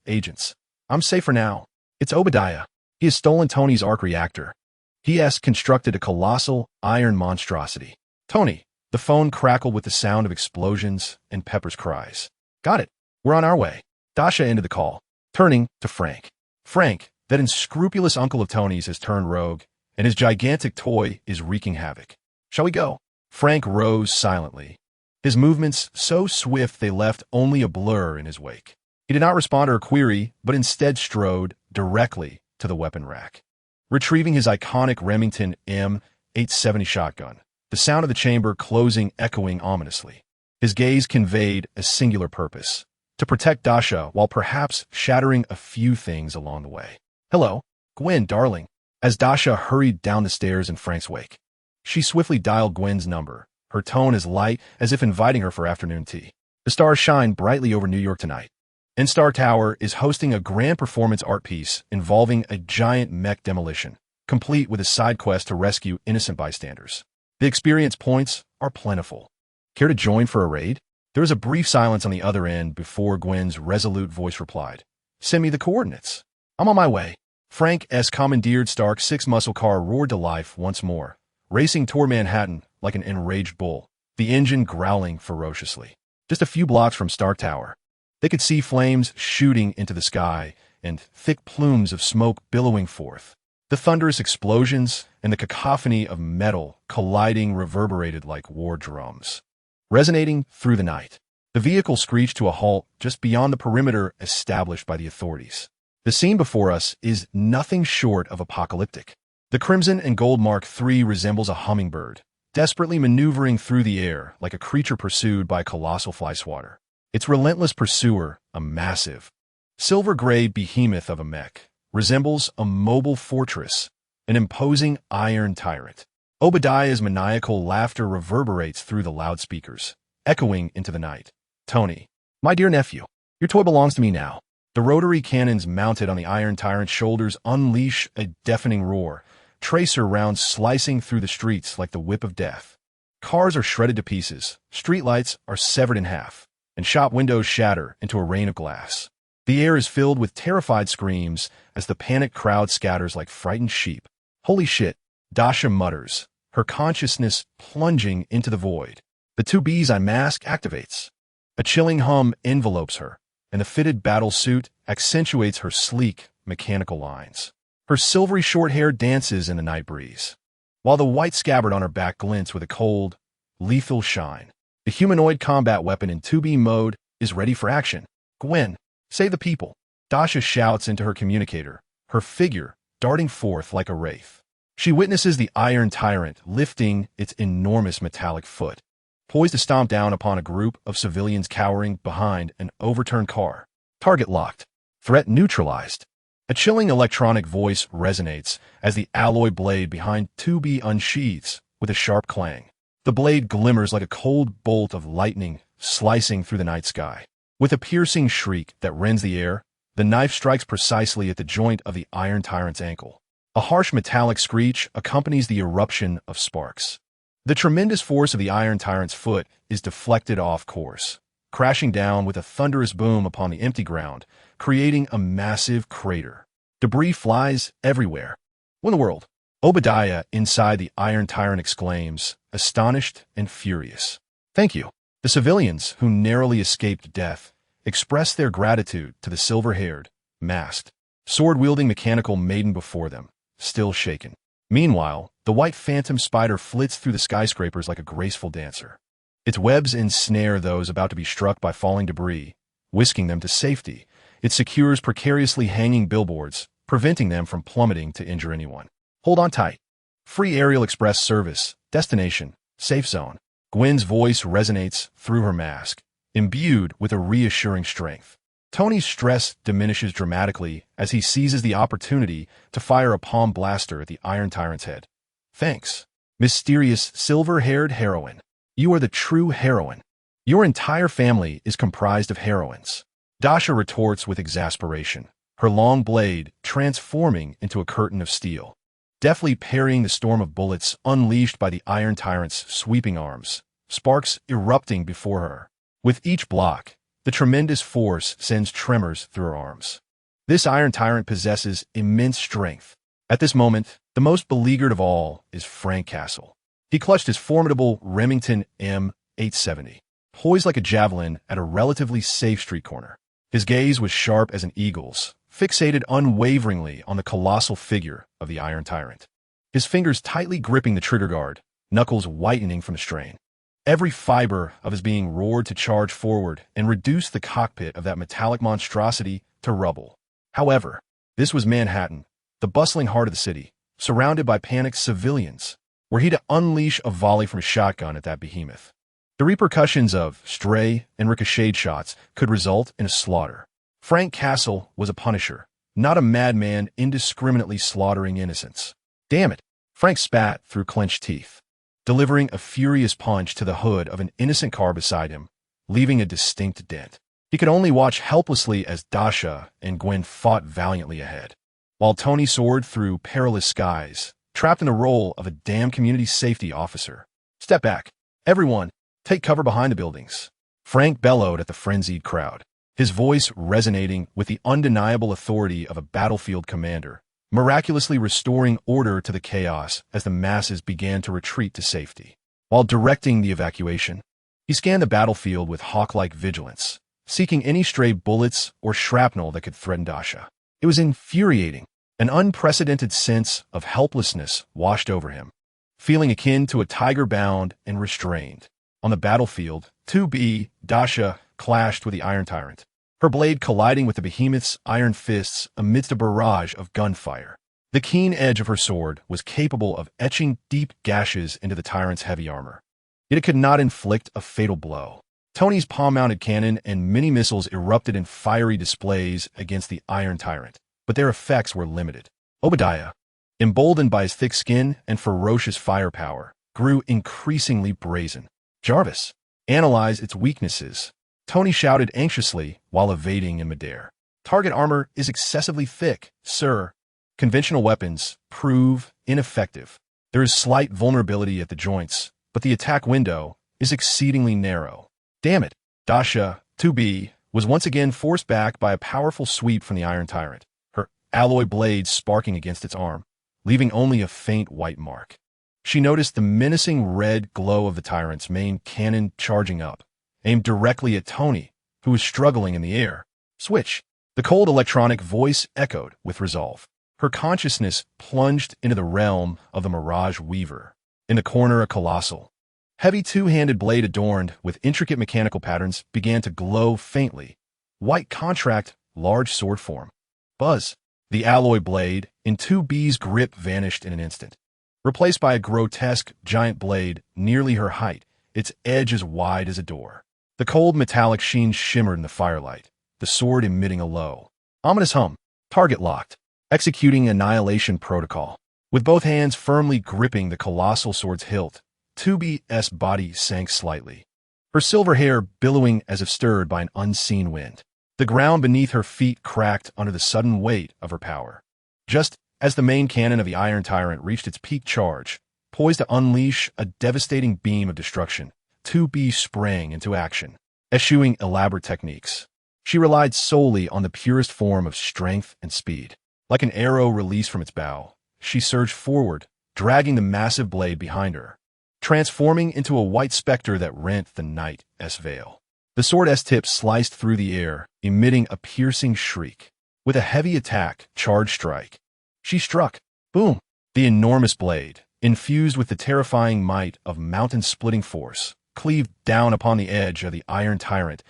agents. I'm safe for now. It's Obadiah. He has stolen Tony's arc reactor. He has constructed a colossal iron monstrosity. Tony. The phone crackled with the sound of explosions and Pepper's cries. Got it. We're on our way. Dasha ended the call, turning to Frank. Frank, that unscrupulous uncle of Tony's, has turned rogue, and his gigantic toy is wreaking havoc. Shall we go? Frank rose silently, his movements so swift they left only a blur in his wake. He did not respond to her query, but instead strode directly to the weapon rack, retrieving his iconic Remington M870 shotgun, the sound of the chamber closing echoing ominously. His gaze conveyed a singular purpose: to protect Dasha while perhaps shattering a few things along the way. Hello, Gwen, darling. As Dasha hurried down the stairs in Frank's wake, she swiftly dialed Gwen's number, her tone as light as if inviting her for afternoon tea. The stars shine brightly over New York tonight. N-Star Tower is hosting a grand performance art piece involving a giant mech demolition, complete with a side quest to rescue innocent bystanders. The experience points are plentiful. Care to join for a raid? There was a brief silence on the other end before Gwen's resolute voice replied. Send me the coordinates. I'm on my way. Frank S. commandeered Stark's 6 muscle car roared to life once more, racing toward Manhattan like an enraged bull, the engine growling ferociously. Just a few blocks from Stark Tower, they could see flames shooting into the sky and thick plumes of smoke billowing forth. The thunderous explosions and the cacophony of metal colliding reverberated like war drums, resonating through the night. The vehicle screeched to a halt just beyond the perimeter established by the authorities. The scene before us is nothing short of apocalyptic. The Crimson and Gold Mark III resembles a hummingbird, desperately maneuvering through the air like a creature pursued by a colossal fly swatter. Its relentless pursuer, a massive, silver-gray behemoth of a mech, resembles a mobile fortress, an imposing iron tyrant. Obadiah's maniacal laughter reverberates through the loudspeakers, echoing into the night. Tony, my dear nephew, your toy belongs to me now. The rotary cannons mounted on the iron tyrant's shoulders unleash a deafening roar, tracer rounds slicing through the streets like the whip of death. Cars are shredded to pieces, streetlights are severed in half, and shop windows shatter into a rain of glass. The air is filled with terrified screams as the panicked crowd scatters like frightened sheep. Holy shit, Dasha mutters, her consciousness plunging into the void. The 2B's I mask activates. A chilling hum envelopes her, and the fitted battle suit accentuates her sleek, mechanical lines. Her silvery short hair dances in the night breeze, while the white scabbard on her back glints with a cold, lethal shine. The humanoid combat weapon in 2B mode is ready for action. Gwen, save the people. Dasha shouts into her communicator, her figure darting forth like a wraith. She witnesses the iron tyrant lifting its enormous metallic foot, poised to stomp down upon a group of civilians cowering behind an overturned car. Target locked. Threat neutralized. A chilling electronic voice resonates as the alloy blade behind 2B unsheathes with a sharp clang. The blade glimmers like a cold bolt of lightning slicing through the night sky. With a piercing shriek that rends the air, the knife strikes precisely at the joint of the iron tyrant's ankle. A harsh metallic screech accompanies the eruption of sparks. The tremendous force of the iron tyrant's foot is deflected off course, crashing down with a thunderous boom upon the empty ground, creating a massive crater. Debris flies everywhere. What in the world? Obadiah inside the iron tyrant exclaims, astonished and furious. Thank you. The civilians who narrowly escaped death express their gratitude to the silver-haired, masked, sword-wielding mechanical maiden before them, still shaken. Meanwhile, the white phantom spider flits through the skyscrapers like a graceful dancer. Its webs ensnare those about to be struck by falling debris, whisking them to safety. It secures precariously hanging billboards, preventing them from plummeting to injure anyone. Hold on tight. Free aerial express service, destination, safe zone. Gwen's voice resonates through her mask, imbued with a reassuring strength. Tony's stress diminishes dramatically as he seizes the opportunity to fire a palm blaster at the iron tyrant's head. Thanks, mysterious silver-haired heroine. You are the true heroine. Your entire family is comprised of heroines. Dasha retorts with exasperation, her long blade transforming into a curtain of steel. deftly parrying the storm of bullets unleashed by the Iron Tyrant's sweeping arms, sparks erupting before her. With each block, the tremendous force sends tremors through her arms. This Iron Tyrant possesses immense strength. At this moment, the most beleaguered of all is Frank Castle. He clutched his formidable Remington M870, poised like a javelin at a relatively safe street corner. His gaze was sharp as an eagle's, fixated unwaveringly on the colossal figure of the Iron Tyrant. His fingers tightly gripping the trigger guard, knuckles whitening from the strain. Every fiber of his being roared to charge forward and reduce the cockpit of that metallic monstrosity to rubble. However, this was Manhattan, the bustling heart of the city, surrounded by panicked civilians. Were he to unleash a volley from a shotgun at that behemoth, the repercussions of stray and ricocheted shots could result in a slaughter. Frank Castle was a punisher, not a madman indiscriminately slaughtering innocents. Damn it! Frank spat through clenched teeth, delivering a furious punch to the hood of an innocent car beside him, leaving a distinct dent. He could only watch helplessly as Dasha and Gwen fought valiantly ahead, while Tony soared through perilous skies, trapped in the role of a damn community safety officer. Step back. Everyone, take cover behind the buildings. Frank bellowed at the frenzied crowd, his voice resonating with the undeniable authority of a battlefield commander, miraculously restoring order to the chaos as the masses began to retreat to safety. While directing the evacuation, he scanned the battlefield with hawk-like vigilance, seeking any stray bullets or shrapnel that could threaten Dasha. It was infuriating. An unprecedented sense of helplessness washed over him, feeling akin to a tiger bound and restrained. On the battlefield, 2B, Dasha clashed with the Iron Tyrant, her blade colliding with the behemoth's iron fists amidst a barrage of gunfire. The keen edge of her sword was capable of etching deep gashes into the tyrant's heavy armor, yet it could not inflict a fatal blow. Tony's palm-mounted cannon and mini-missiles erupted in fiery displays against the Iron Tyrant, but their effects were limited. Obadiah, emboldened by his thick skin and ferocious firepower, grew increasingly brazen. Jarvis, analyze its weaknesses. Tony shouted anxiously while evading in midair. Target armor is excessively thick, sir. Conventional weapons prove ineffective. There is slight vulnerability at the joints, but the attack window is exceedingly narrow. Damn it! Dasha, 2B, was once again forced back by a powerful sweep from the Iron Tyrant, her alloy blade sparking against its arm, leaving only a faint white mark. She noticed the menacing red glow of the Tyrant's main cannon charging up, aimed directly at Tony, who was struggling in the air. Switch! The cold electronic voice echoed with resolve. Her consciousness plunged into the realm of the Mirage Weaver. In the corner, a colossal, heavy two-handed blade adorned with intricate mechanical patterns began to glow faintly. White contract, large sword form. Buzz! The alloy blade, in 2B's grip, vanished in an instant, replaced by a grotesque giant blade nearly her height, its edge as wide as a door. The cold metallic sheen shimmered in the firelight, the sword emitting a low, ominous hum. Target locked, executing annihilation protocol. With both hands firmly gripping the colossal sword's hilt, 2B's body sank slightly, her silver hair billowing as if stirred by an unseen wind. The ground beneath her feet cracked under the sudden weight of her power. Just as the main cannon of the Iron Tyrant reached its peak charge, poised to unleash a devastating beam of destruction, 2B sprang into action, eschewing elaborate techniques. She relied solely on the purest form of strength and speed. Like an arrow released from its bow, she surged forward, dragging the massive blade behind her, transforming into a white specter that rent the night's veil. The sword's tip sliced through the air, emitting a piercing shriek. With a heavy attack, charge strike, she struck. Boom! The enormous blade, infused with the terrifying might of mountain-splitting force, cleaved down upon the edge of the Iron Tyrant's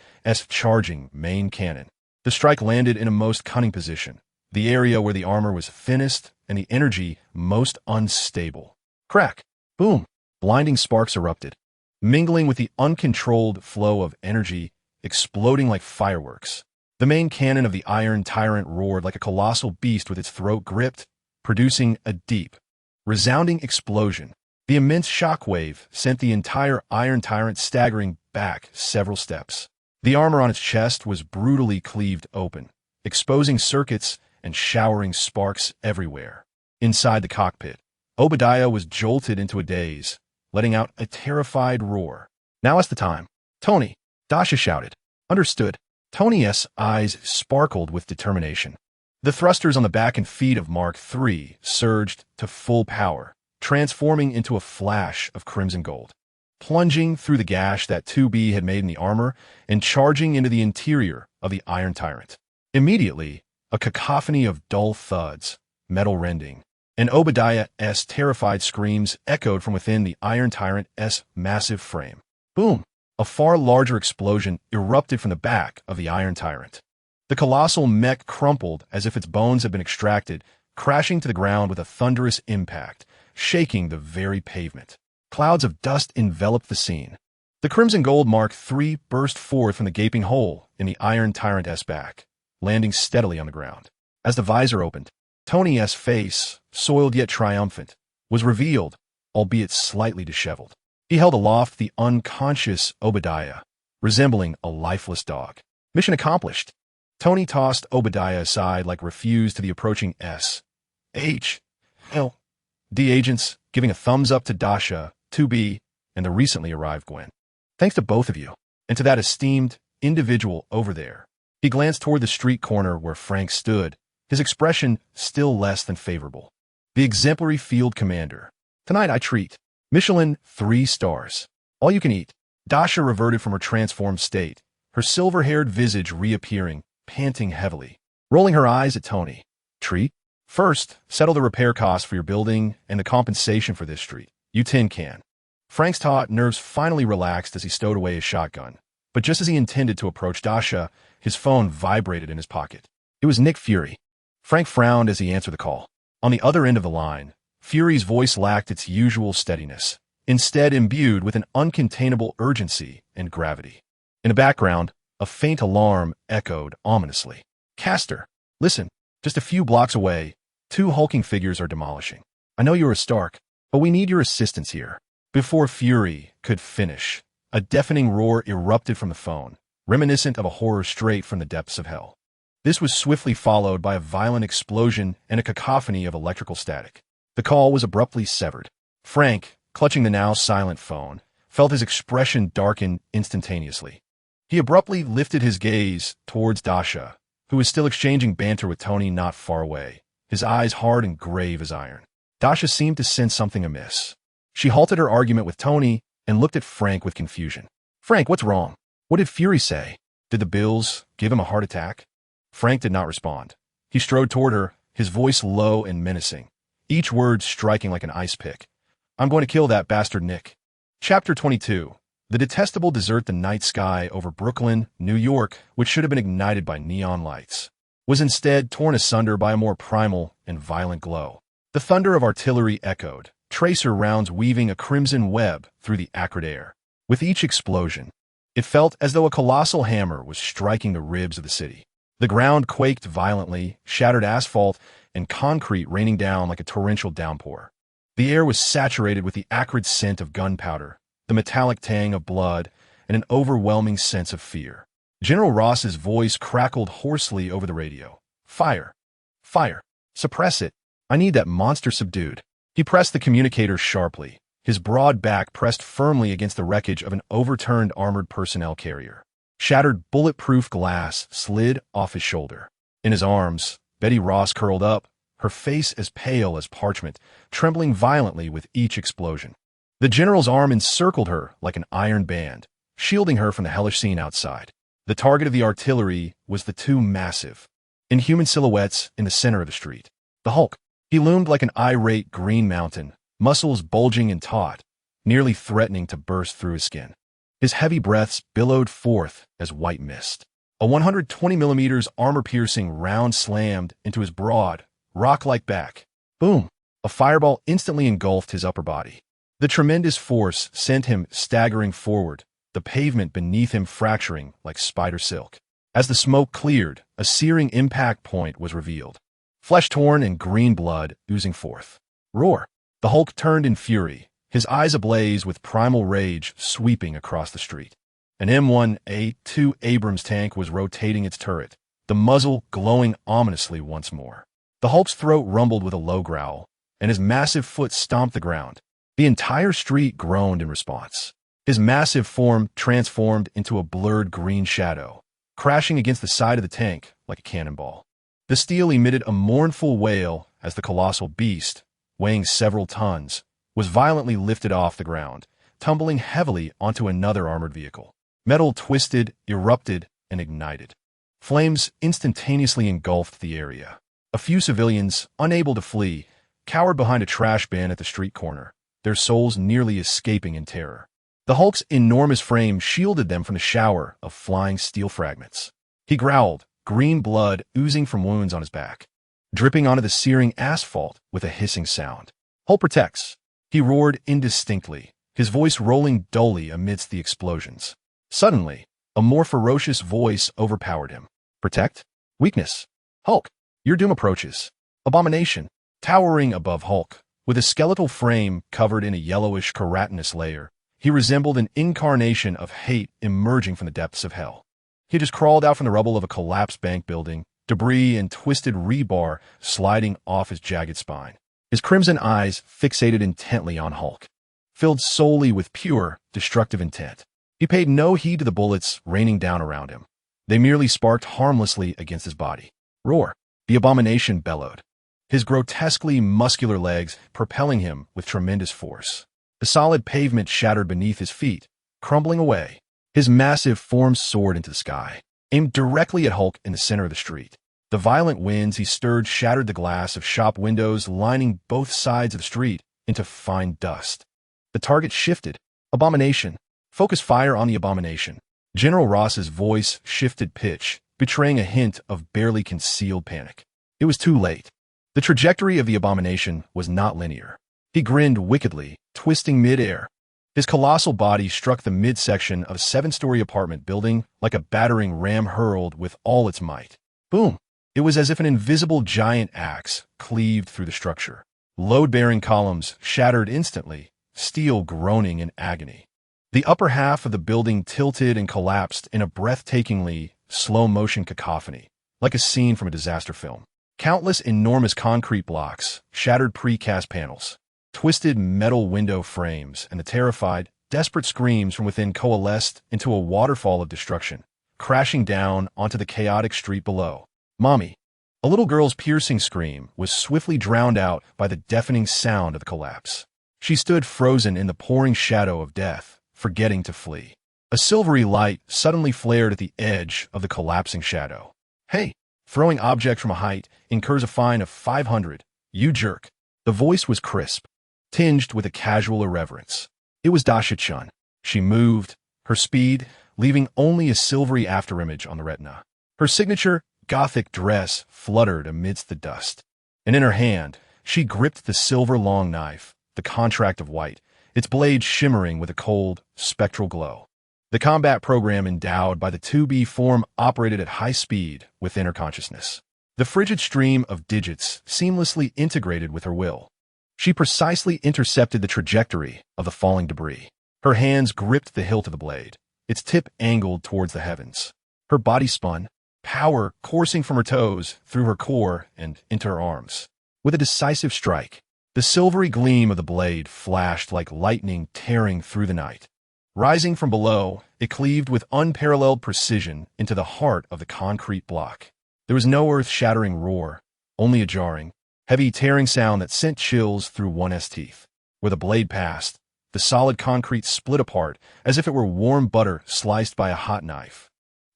charging main cannon. The strike landed in a most cunning position, the area where the armor was thinnest and the energy most unstable. Crack! Boom! Blinding sparks erupted, mingling with the uncontrolled flow of energy, exploding like fireworks. The main cannon of the Iron Tyrant roared like a colossal beast with its throat gripped, producing a deep, resounding explosion. The immense shockwave sent the entire Iron Tyrant staggering back several steps. The armor on its chest was brutally cleaved open, exposing circuits and showering sparks everywhere. Inside the cockpit, Obadiah was jolted into a daze, letting out a terrified roar. "Now is the time. Tony," Dasha shouted. "Understood." Tony's eyes sparkled with determination. The thrusters on the back and feet of Mark III surged to full power, transforming into a flash of crimson gold, plunging through the gash that 2B had made in the armor and charging into the interior of the Iron Tyrant. Immediately, a cacophony of dull thuds, metal rending, and Obadiah's terrified screams echoed from within the Iron Tyrant's massive frame. Boom! A far larger explosion erupted from the back of the Iron Tyrant. The colossal mech crumpled as if its bones had been extracted, crashing to the ground with a thunderous impact, shaking the very pavement. Clouds of dust enveloped the scene. The crimson gold Mark III burst forth from the gaping hole in the Iron Tyrant's back, landing steadily on the ground. As the visor opened, Tony's face, soiled yet triumphant, was revealed, albeit slightly disheveled. He held aloft the unconscious Obadiah, resembling a lifeless dog. Mission accomplished. Tony tossed Obadiah aside like refuse to the approaching S.H.L.D. agents, giving a thumbs up to Dasha, 2B, and the recently arrived Gwen. "Thanks to both of you, and to that esteemed individual over there." He glanced toward the street corner where Frank stood, his expression still less than favorable. "The exemplary field commander. Tonight I treat. Michelin 3 stars. All you can eat." Dasha reverted from her transformed state, her silver-haired visage reappearing, panting heavily, rolling her eyes at Tony. "Treat? First, settle the repair costs for your building and the compensation for this street. You tin can." Frank's taut nerves finally relaxed as he stowed away his shotgun, but just as he intended to approach Dasha, his phone vibrated in his pocket. It was Nick Fury. Frank frowned as he answered the call. On the other end of the line, Fury's voice lacked its usual steadiness, instead imbued with an uncontainable urgency and gravity. In the background, a faint alarm echoed ominously. "Castor, listen, just a few blocks away, 2 hulking figures are demolishing. I know you're a Stark, but we need your assistance here." Before Fury could finish, a deafening roar erupted from the phone, reminiscent of a horror straight from the depths of hell. This was swiftly followed by a violent explosion and a cacophony of electrical static. The call was abruptly severed. Frank, clutching the now silent phone, felt his expression darken instantaneously. He abruptly lifted his gaze towards Dasha, who was still exchanging banter with Tony not far away, his eyes hard and grave as iron. Dasha seemed to sense something amiss. She halted her argument with Tony and looked at Frank with confusion. "Frank, what's wrong? What did Fury say? Did the Bills give him a heart attack?" Frank did not respond. He strode toward her, his voice low and menacing, each word striking like an ice pick. "I'm going to kill that bastard Nick." Chapter 22. The detestable desert the night sky over Brooklyn, New York, which should have been ignited by neon lights, was instead torn asunder by a more primal and violent glow. The thunder of artillery echoed, tracer rounds weaving a crimson web through the acrid air. With each explosion, it felt as though a colossal hammer was striking the ribs of the city. The ground quaked violently, shattered asphalt and concrete raining down like a torrential downpour. The air was saturated with the acrid scent of gunpowder, the metallic tang of blood, and an overwhelming sense of fear. General Ross's voice crackled hoarsely over the radio. "Fire! Fire! Suppress it! I need that monster subdued." He pressed the communicator sharply, his broad back pressed firmly against the wreckage of an overturned armored personnel carrier. Shattered bulletproof glass slid off his shoulder. In his arms, Betty Ross curled up, her face as pale as parchment, trembling violently with each explosion. The general's arm encircled her like an iron band, shielding her from the hellish scene outside. The target of the artillery was the 2 massive, inhuman silhouettes in the center of the street. The Hulk. He loomed like an irate green mountain, muscles bulging and taut, nearly threatening to burst through his skin. His heavy breaths billowed forth as white mist. A 120mm armor-piercing round slammed into his broad, rock-like back. Boom! A fireball instantly engulfed his upper body. The tremendous force sent him staggering forward, the pavement beneath him fracturing like spider silk. As the smoke cleared, a searing impact point was revealed. Flesh-torn and green blood oozing forth. Roar! The Hulk turned in fury, his eyes ablaze with primal rage sweeping across the street. An M1A2 Abrams tank was rotating its turret, the muzzle glowing ominously once more. The Hulk's throat rumbled with a low growl, and his massive foot stomped the ground. The entire street groaned in response. His massive form transformed into a blurred green shadow, crashing against the side of the tank like a cannonball. The steel emitted a mournful wail as the colossal beast, weighing several tons, was violently lifted off the ground, tumbling heavily onto another armored vehicle. Metal twisted, erupted, and ignited. Flames instantaneously engulfed the area. A few civilians, unable to flee, cowered behind a trash bin at the street corner, their souls nearly escaping in terror. The Hulk's enormous frame shielded them from the shower of flying steel fragments. He growled, green blood oozing from wounds on his back, dripping onto the searing asphalt with a hissing sound. "Hulk protects," he roared indistinctly, his voice rolling dully amidst the explosions. Suddenly, a more ferocious voice overpowered him. "Protect? Weakness. Hulk, your doom approaches." Abomination, towering above Hulk, with a skeletal frame covered in a yellowish keratinous layer, he resembled an incarnation of hate emerging from the depths of hell. He just crawled out from the rubble of a collapsed bank building, debris and twisted rebar sliding off his jagged spine. His crimson eyes fixated intently on Hulk, filled solely with pure, destructive intent. He paid no heed to the bullets raining down around him. They merely sparked harmlessly against his body. "Roar!" the abomination bellowed, his grotesquely muscular legs propelling him with tremendous force. The solid pavement shattered beneath his feet, crumbling away. His massive form soared into the sky, aimed directly at Hulk in the center of the street. The violent winds he stirred shattered the glass of shop windows lining both sides of the street into fine dust. The target shifted. "Abomination. Focus fire on the abomination." General Ross's voice shifted pitch, betraying a hint of barely concealed panic. It was too late. The trajectory of the abomination was not linear. He grinned wickedly, twisting mid-air. His colossal body struck the midsection of a 7-story apartment building like a battering ram hurled with all its might. Boom! It was as if an invisible giant axe cleaved through the structure. Load-bearing columns shattered instantly, steel groaning in agony. The upper half of the building tilted and collapsed in a breathtakingly slow-motion cacophony, like a scene from a disaster film. Countless enormous concrete blocks, shattered precast panels, twisted metal window frames, and the terrified, desperate screams from within coalesced into a waterfall of destruction, crashing down onto the chaotic street below. "Mommy!" A little girl's piercing scream was swiftly drowned out by the deafening sound of the collapse. She stood frozen in the pouring shadow of death, forgetting to flee. A silvery light suddenly flared at the edge of the collapsing shadow. "Hey! Throwing object from a height incurs a fine of 500. You jerk." The voice was crisp, tinged with a casual irreverence. It was Dasha Chen. She moved, her speed leaving only a silvery afterimage on the retina. Her signature Gothic dress fluttered amidst the dust, and in her hand she gripped the silver long knife, the contract of white, its blade shimmering with a cold, spectral glow. The combat program endowed by the 2B form operated at high speed within her consciousness. The frigid stream of digits seamlessly integrated with her will. She precisely intercepted the trajectory of the falling debris. Her hands gripped the hilt of the blade, its tip angled towards the heavens. Her body spun, power coursing from her toes through her core and into her arms. With a decisive strike, the silvery gleam of the blade flashed like lightning tearing through the night. Rising from below, it cleaved with unparalleled precision into the heart of the concrete block. There was no earth-shattering roar, only a jarring, heavy tearing sound that sent chills through one's teeth. Where the blade passed, the solid concrete split apart as if it were warm butter sliced by a hot knife.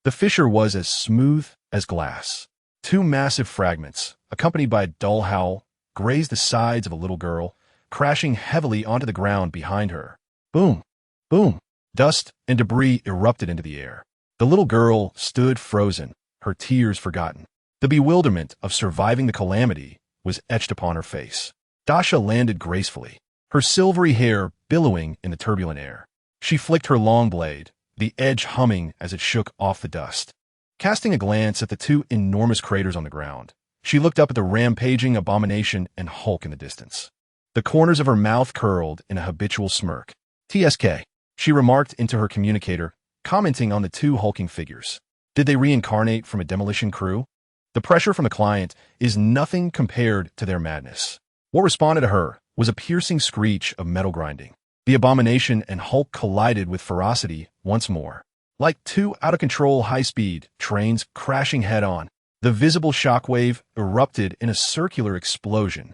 The fissure was as smooth as glass. 2 massive fragments, accompanied by a dull howl, grazed the sides of a little girl, crashing heavily onto the ground behind her. Boom! Boom! Dust and debris erupted into the air. The little girl stood frozen, her tears forgotten. The bewilderment of surviving the calamity was etched upon her face. Dasha landed gracefully, her silvery hair billowing in the turbulent air. She flicked her long blade, the edge humming as it shook off the dust. Casting a glance at the 2 enormous craters on the ground, she looked up at the rampaging abomination and Hulk in the distance. The corners of her mouth curled in a habitual smirk. "TSK," she remarked into her communicator, commenting on the 2 hulking figures. Did they reincarnate from a demolition crew? The pressure from the client is nothing compared to their madness. What responded to her was a piercing screech of metal grinding. The abomination and Hulk collided with ferocity once more. Like two out-of-control high-speed trains crashing head-on, the visible shockwave erupted in a circular explosion.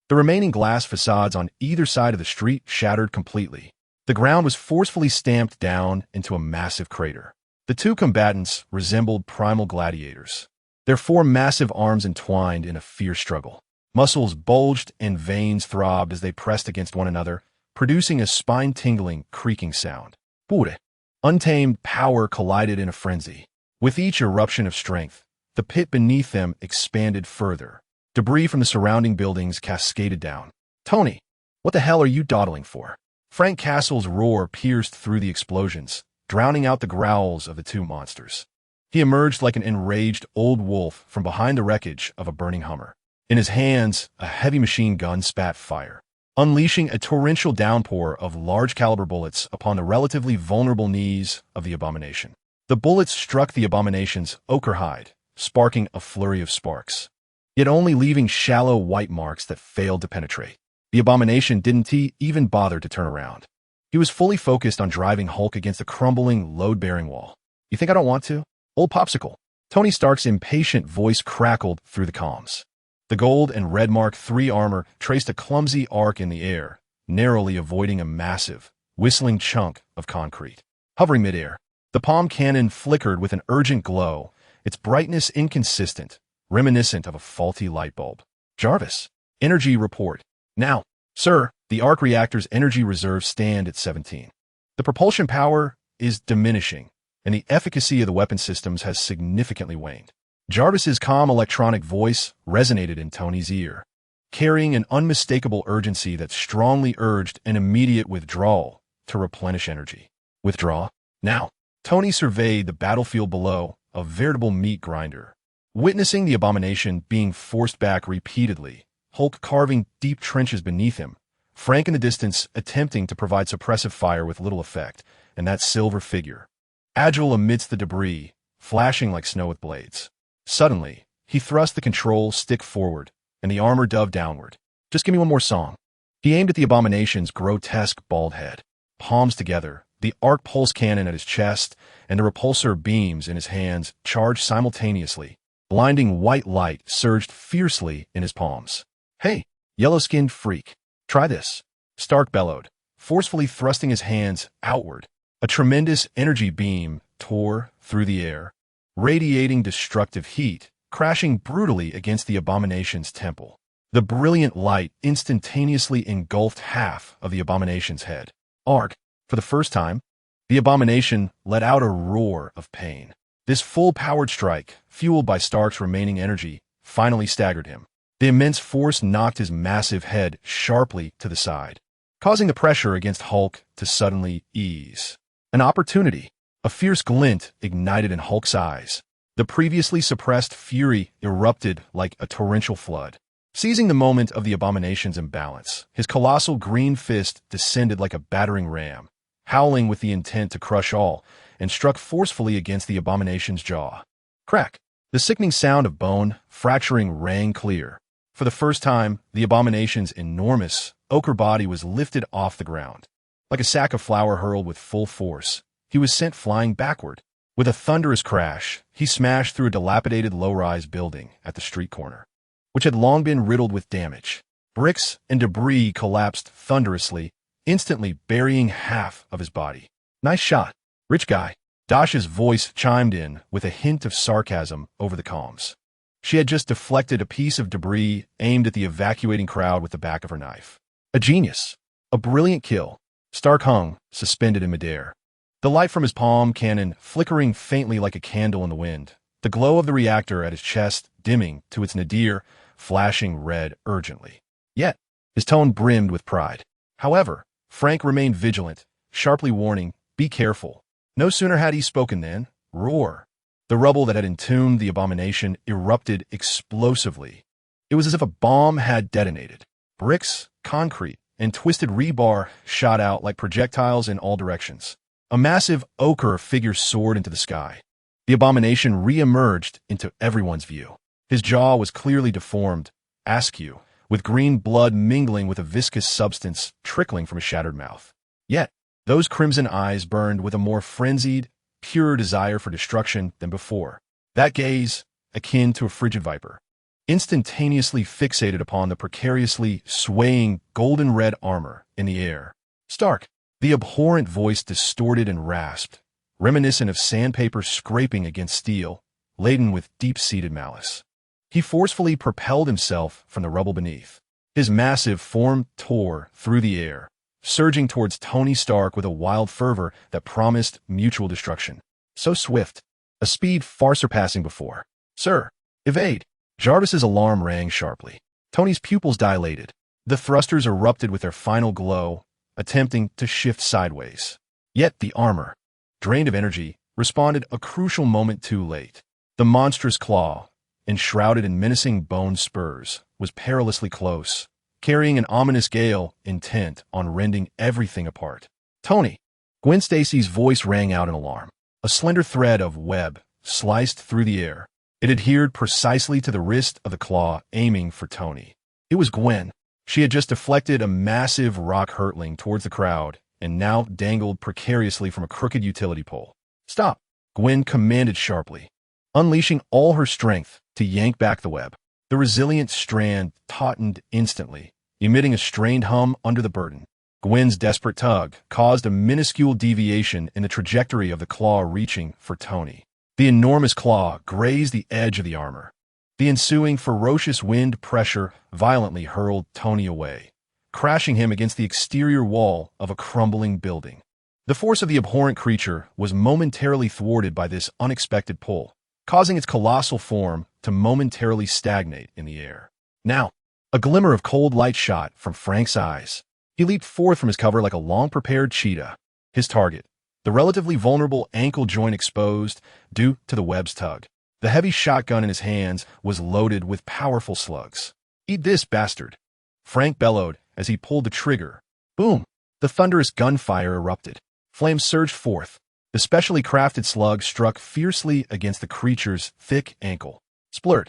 The remaining glass facades on either side of the street shattered completely. The ground was forcefully stamped down into a massive crater. The two combatants resembled primal gladiators. Their four massive arms entwined in a fierce struggle. Muscles bulged and veins throbbed as they pressed against one another, producing a spine-tingling, creaking sound. Pure. Untamed power collided in a frenzy. With each eruption of strength, the pit beneath them expanded further. Debris from the surrounding buildings cascaded down. "Tony, what the hell are you dawdling for?" Frank Castle's roar pierced through the explosions, drowning out the growls of the two monsters. He emerged like an enraged old wolf from behind the wreckage of a burning Hummer. In his hands, a heavy machine gun spat fire, unleashing a torrential downpour of large-caliber bullets upon the relatively vulnerable knees of the abomination. The bullets struck the abomination's ochre hide, sparking a flurry of sparks, yet only leaving shallow white marks that failed to penetrate. The abomination didn't even bother to turn around. He was fully focused on driving Hulk against the crumbling, load-bearing wall. "You think I don't want to? Old popsicle." Tony Stark's impatient voice crackled through the comms. The gold and red Mark III armor traced a clumsy arc in the air, narrowly avoiding a massive, whistling chunk of concrete. Hovering midair, the palm cannon flickered with an urgent glow, its brightness inconsistent, reminiscent of a faulty light bulb. "Jarvis, energy report. Now, sir, the arc reactor's energy reserves stand at 17. The propulsion power is diminishing, and the efficacy of the weapon systems has significantly waned." Jarvis's calm electronic voice resonated in Tony's ear, carrying an unmistakable urgency that strongly urged an immediate withdrawal to replenish energy. "Withdraw? Now." Tony surveyed the battlefield below, a veritable meat grinder. Witnessing the abomination being forced back repeatedly, Hulk carving deep trenches beneath him, Frank in the distance attempting to provide suppressive fire with little effect, and that silver figure, agile amidst the debris, flashing like snow with blades. Suddenly, he thrust the control stick forward, and the armor dove downward. "Just give me one more song." He aimed at the abomination's grotesque bald head. Palms together, the arc pulse cannon at his chest and the repulsor beams in his hands charged simultaneously. Blinding white light surged fiercely in his palms. "Hey, yellow-skinned freak, try this," Stark bellowed, forcefully thrusting his hands outward. A tremendous energy beam tore through the air, radiating destructive heat, crashing brutally against the abomination's temple. The brilliant light instantaneously engulfed half of the abomination's head. Arg! For the first time, the abomination let out a roar of pain. This full-powered strike, fueled by Stark's remaining energy, finally staggered him. The immense force knocked his massive head sharply to the side, causing the pressure against Hulk to suddenly ease. An opportunity. A fierce glint ignited in Hulk's eyes. The previously suppressed fury erupted like a torrential flood. Seizing the moment of the abomination's imbalance, his colossal green fist descended like a battering ram, howling with the intent to crush all, and struck forcefully against the abomination's jaw. Crack! The sickening sound of bone fracturing rang clear. For the first time, the abomination's enormous, ochre body was lifted off the ground. Like a sack of flour hurled with full force, he was sent flying backward. With a thunderous crash, he smashed through a dilapidated low-rise building at the street corner, which had long been riddled with damage. Bricks and debris collapsed thunderously, instantly burying half of his body. "Nice shot, rich guy." Dasha's voice chimed in with a hint of sarcasm over the comms. She had just deflected a piece of debris aimed at the evacuating crowd with the back of her knife. "A genius. A brilliant kill." Stark hung, suspended in midair. The light from his palm cannon flickering faintly like a candle in the wind, the glow of the reactor at his chest dimming to its nadir, flashing red urgently. Yet, his tone brimmed with pride. However, Frank remained vigilant, sharply warning, "Be careful." No sooner had he spoken than, roar. The rubble that had entombed the abomination erupted explosively. It was as if a bomb had detonated. Bricks, concrete, and twisted rebar shot out like projectiles in all directions. A massive ochre figure soared into the sky. The abomination re-emerged into everyone's view. His jaw was clearly deformed, askew, with green blood mingling with a viscous substance trickling from his shattered mouth. Yet, those crimson eyes burned with a more frenzied, pure desire for destruction than before. That gaze, akin to a frigid viper, instantaneously fixated upon the precariously swaying golden-red armor in the air. Stark, the abhorrent voice distorted and rasped, reminiscent of sandpaper scraping against steel, laden with deep-seated malice. He forcefully propelled himself from the rubble beneath. His massive form tore through the air, surging towards Tony Stark with a wild fervor that promised mutual destruction. So swift, a speed far surpassing before. "Sir, evade!" Jarvis's alarm rang sharply. Tony's pupils dilated. The thrusters erupted with their final glow, attempting to shift sideways. Yet the armor, drained of energy, responded a crucial moment too late. The monstrous claw, enshrouded in menacing bone spurs, was perilously close, carrying an ominous gale intent on rending everything apart. "Tony!" Gwen Stacy's voice rang out in alarm. A slender thread of web sliced through the air. It adhered precisely to the wrist of the claw, aiming for Tony. It was Gwen. She had just deflected a massive rock hurtling towards the crowd and now dangled precariously from a crooked utility pole. "Stop!" Gwen commanded sharply, unleashing all her strength to yank back the web. The resilient strand tautened instantly, emitting a strained hum under the burden. Gwen's desperate tug caused a minuscule deviation in the trajectory of the claw reaching for Tony. The enormous claw grazed the edge of the armor. The ensuing ferocious wind pressure violently hurled Tony away, crashing him against the exterior wall of a crumbling building. The force of the abhorrent creature was momentarily thwarted by this unexpected pull, causing its colossal form to momentarily stagnate in the air. Now, a glimmer of cold light shot from Frank's eyes. He leaped forth from his cover like a long-prepared cheetah. His target, the relatively vulnerable ankle joint exposed due to the web's tug. The heavy shotgun in his hands was loaded with powerful slugs. "Eat this, bastard!" Frank bellowed as he pulled the trigger. Boom! The thunderous gunfire erupted. Flames surged forth. The specially crafted slug struck fiercely against the creature's thick ankle. Splurt!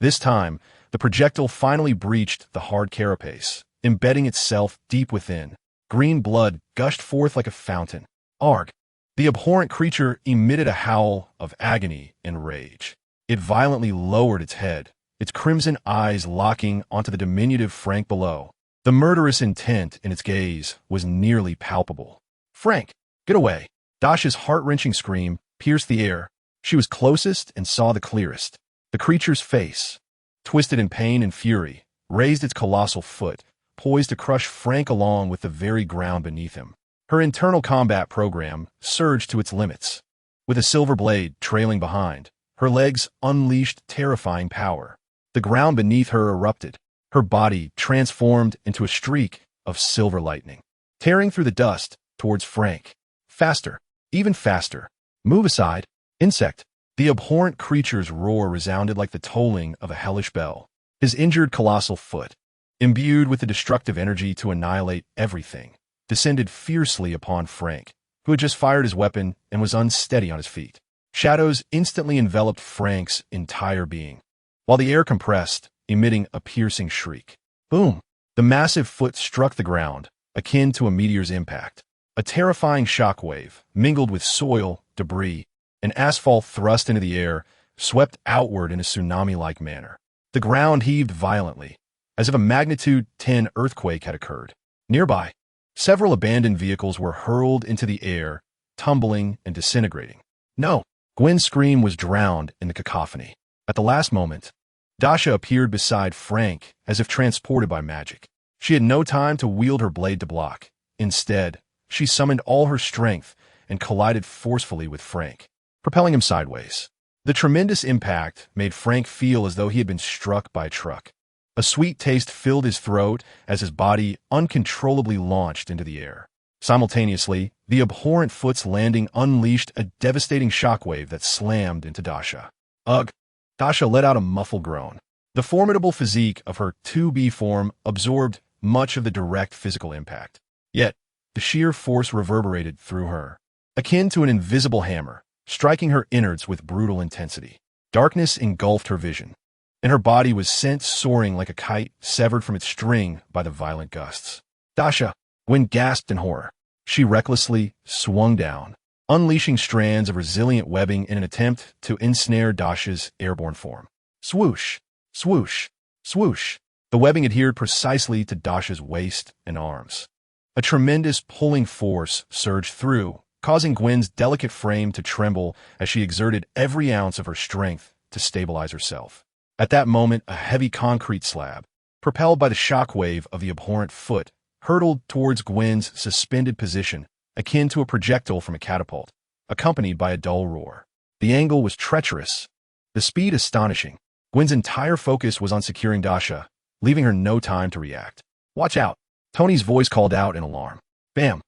This time, the projectile finally breached the hard carapace, embedding itself deep within. Green blood gushed forth like a fountain. Arg! The abhorrent creature emitted a howl of agony and rage. It violently lowered its head, its crimson eyes locking onto the diminutive Frank below. The murderous intent in its gaze was nearly palpable. "Frank, get away!" Dasha's heart-wrenching scream pierced the air. She was closest and saw the clearest. The creature's face, twisted in pain and fury, raised its colossal foot, poised to crush Frank along with the very ground beneath him. Her internal combat program surged to its limits. With a silver blade trailing behind, her legs unleashed terrifying power. The ground beneath her erupted, her body transformed into a streak of silver lightning, tearing through the dust towards Frank. "Faster, even faster. Move aside, insect." The abhorrent creature's roar resounded like the tolling of a hellish bell. His injured colossal foot, imbued with the destructive energy to annihilate everything, descended fiercely upon Frank, who had just fired his weapon and was unsteady on his feet. Shadows instantly enveloped Frank's entire being, while the air compressed, emitting a piercing shriek. Boom! The massive foot struck the ground, akin to a meteor's impact. A terrifying shockwave, mingled with soil, debris, and asphalt thrust into the air, swept outward in a tsunami-like manner. The ground heaved violently, as if a magnitude 10 earthquake had occurred. Nearby, several abandoned vehicles were hurled into the air, tumbling and disintegrating. No! Gwen's scream was drowned in the cacophony. At the last moment, Dasha appeared beside Frank as if transported by magic. She had no time to wield her blade to block. Instead, she summoned all her strength and collided forcefully with Frank, propelling him sideways. The tremendous impact made Frank feel as though he had been struck by a truck. A sweet taste filled his throat as his body uncontrollably launched into the air. Simultaneously, the abhorrent foot's landing unleashed a devastating shockwave that slammed into Dasha. Ugh! Dasha let out a muffled groan. The formidable physique of her 2B form absorbed much of the direct physical impact. Yet, the sheer force reverberated through her, akin to an invisible hammer, striking her innards with brutal intensity. Darkness engulfed her vision. and her body was sent soaring like a kite severed from its string by the violent gusts. Dasha! Gwen gasped in horror. She recklessly swung down, unleashing strands of resilient webbing in an attempt to ensnare Dasha's airborne form. Swoosh! Swoosh! Swoosh! The webbing adhered precisely to Dasha's waist and arms. A tremendous pulling force surged through, causing Gwen's delicate frame to tremble as she exerted every ounce of her strength to stabilize herself. At that moment, a heavy concrete slab, propelled by the shockwave of the abhorrent foot, hurtled towards Gwen's suspended position, akin to a projectile from a catapult, accompanied by a dull roar. The angle was treacherous, the speed astonishing. Gwen's entire focus was on securing Dasha, leaving her no time to react. "Watch out!" Tony's voice called out in alarm. Bam!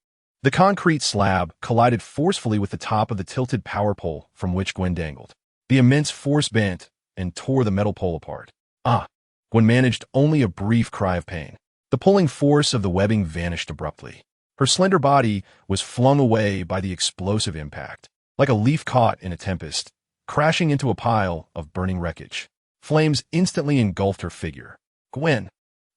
The concrete slab collided forcefully with the top of the tilted power pole from which Gwen dangled. The immense force bent and tore the metal pole apart. Ah! Gwen managed only a brief cry of pain. The pulling force of the webbing vanished abruptly. Her slender body was flung away by the explosive impact, like a leaf caught in a tempest, crashing into a pile of burning wreckage. Flames instantly engulfed her figure. Gwen!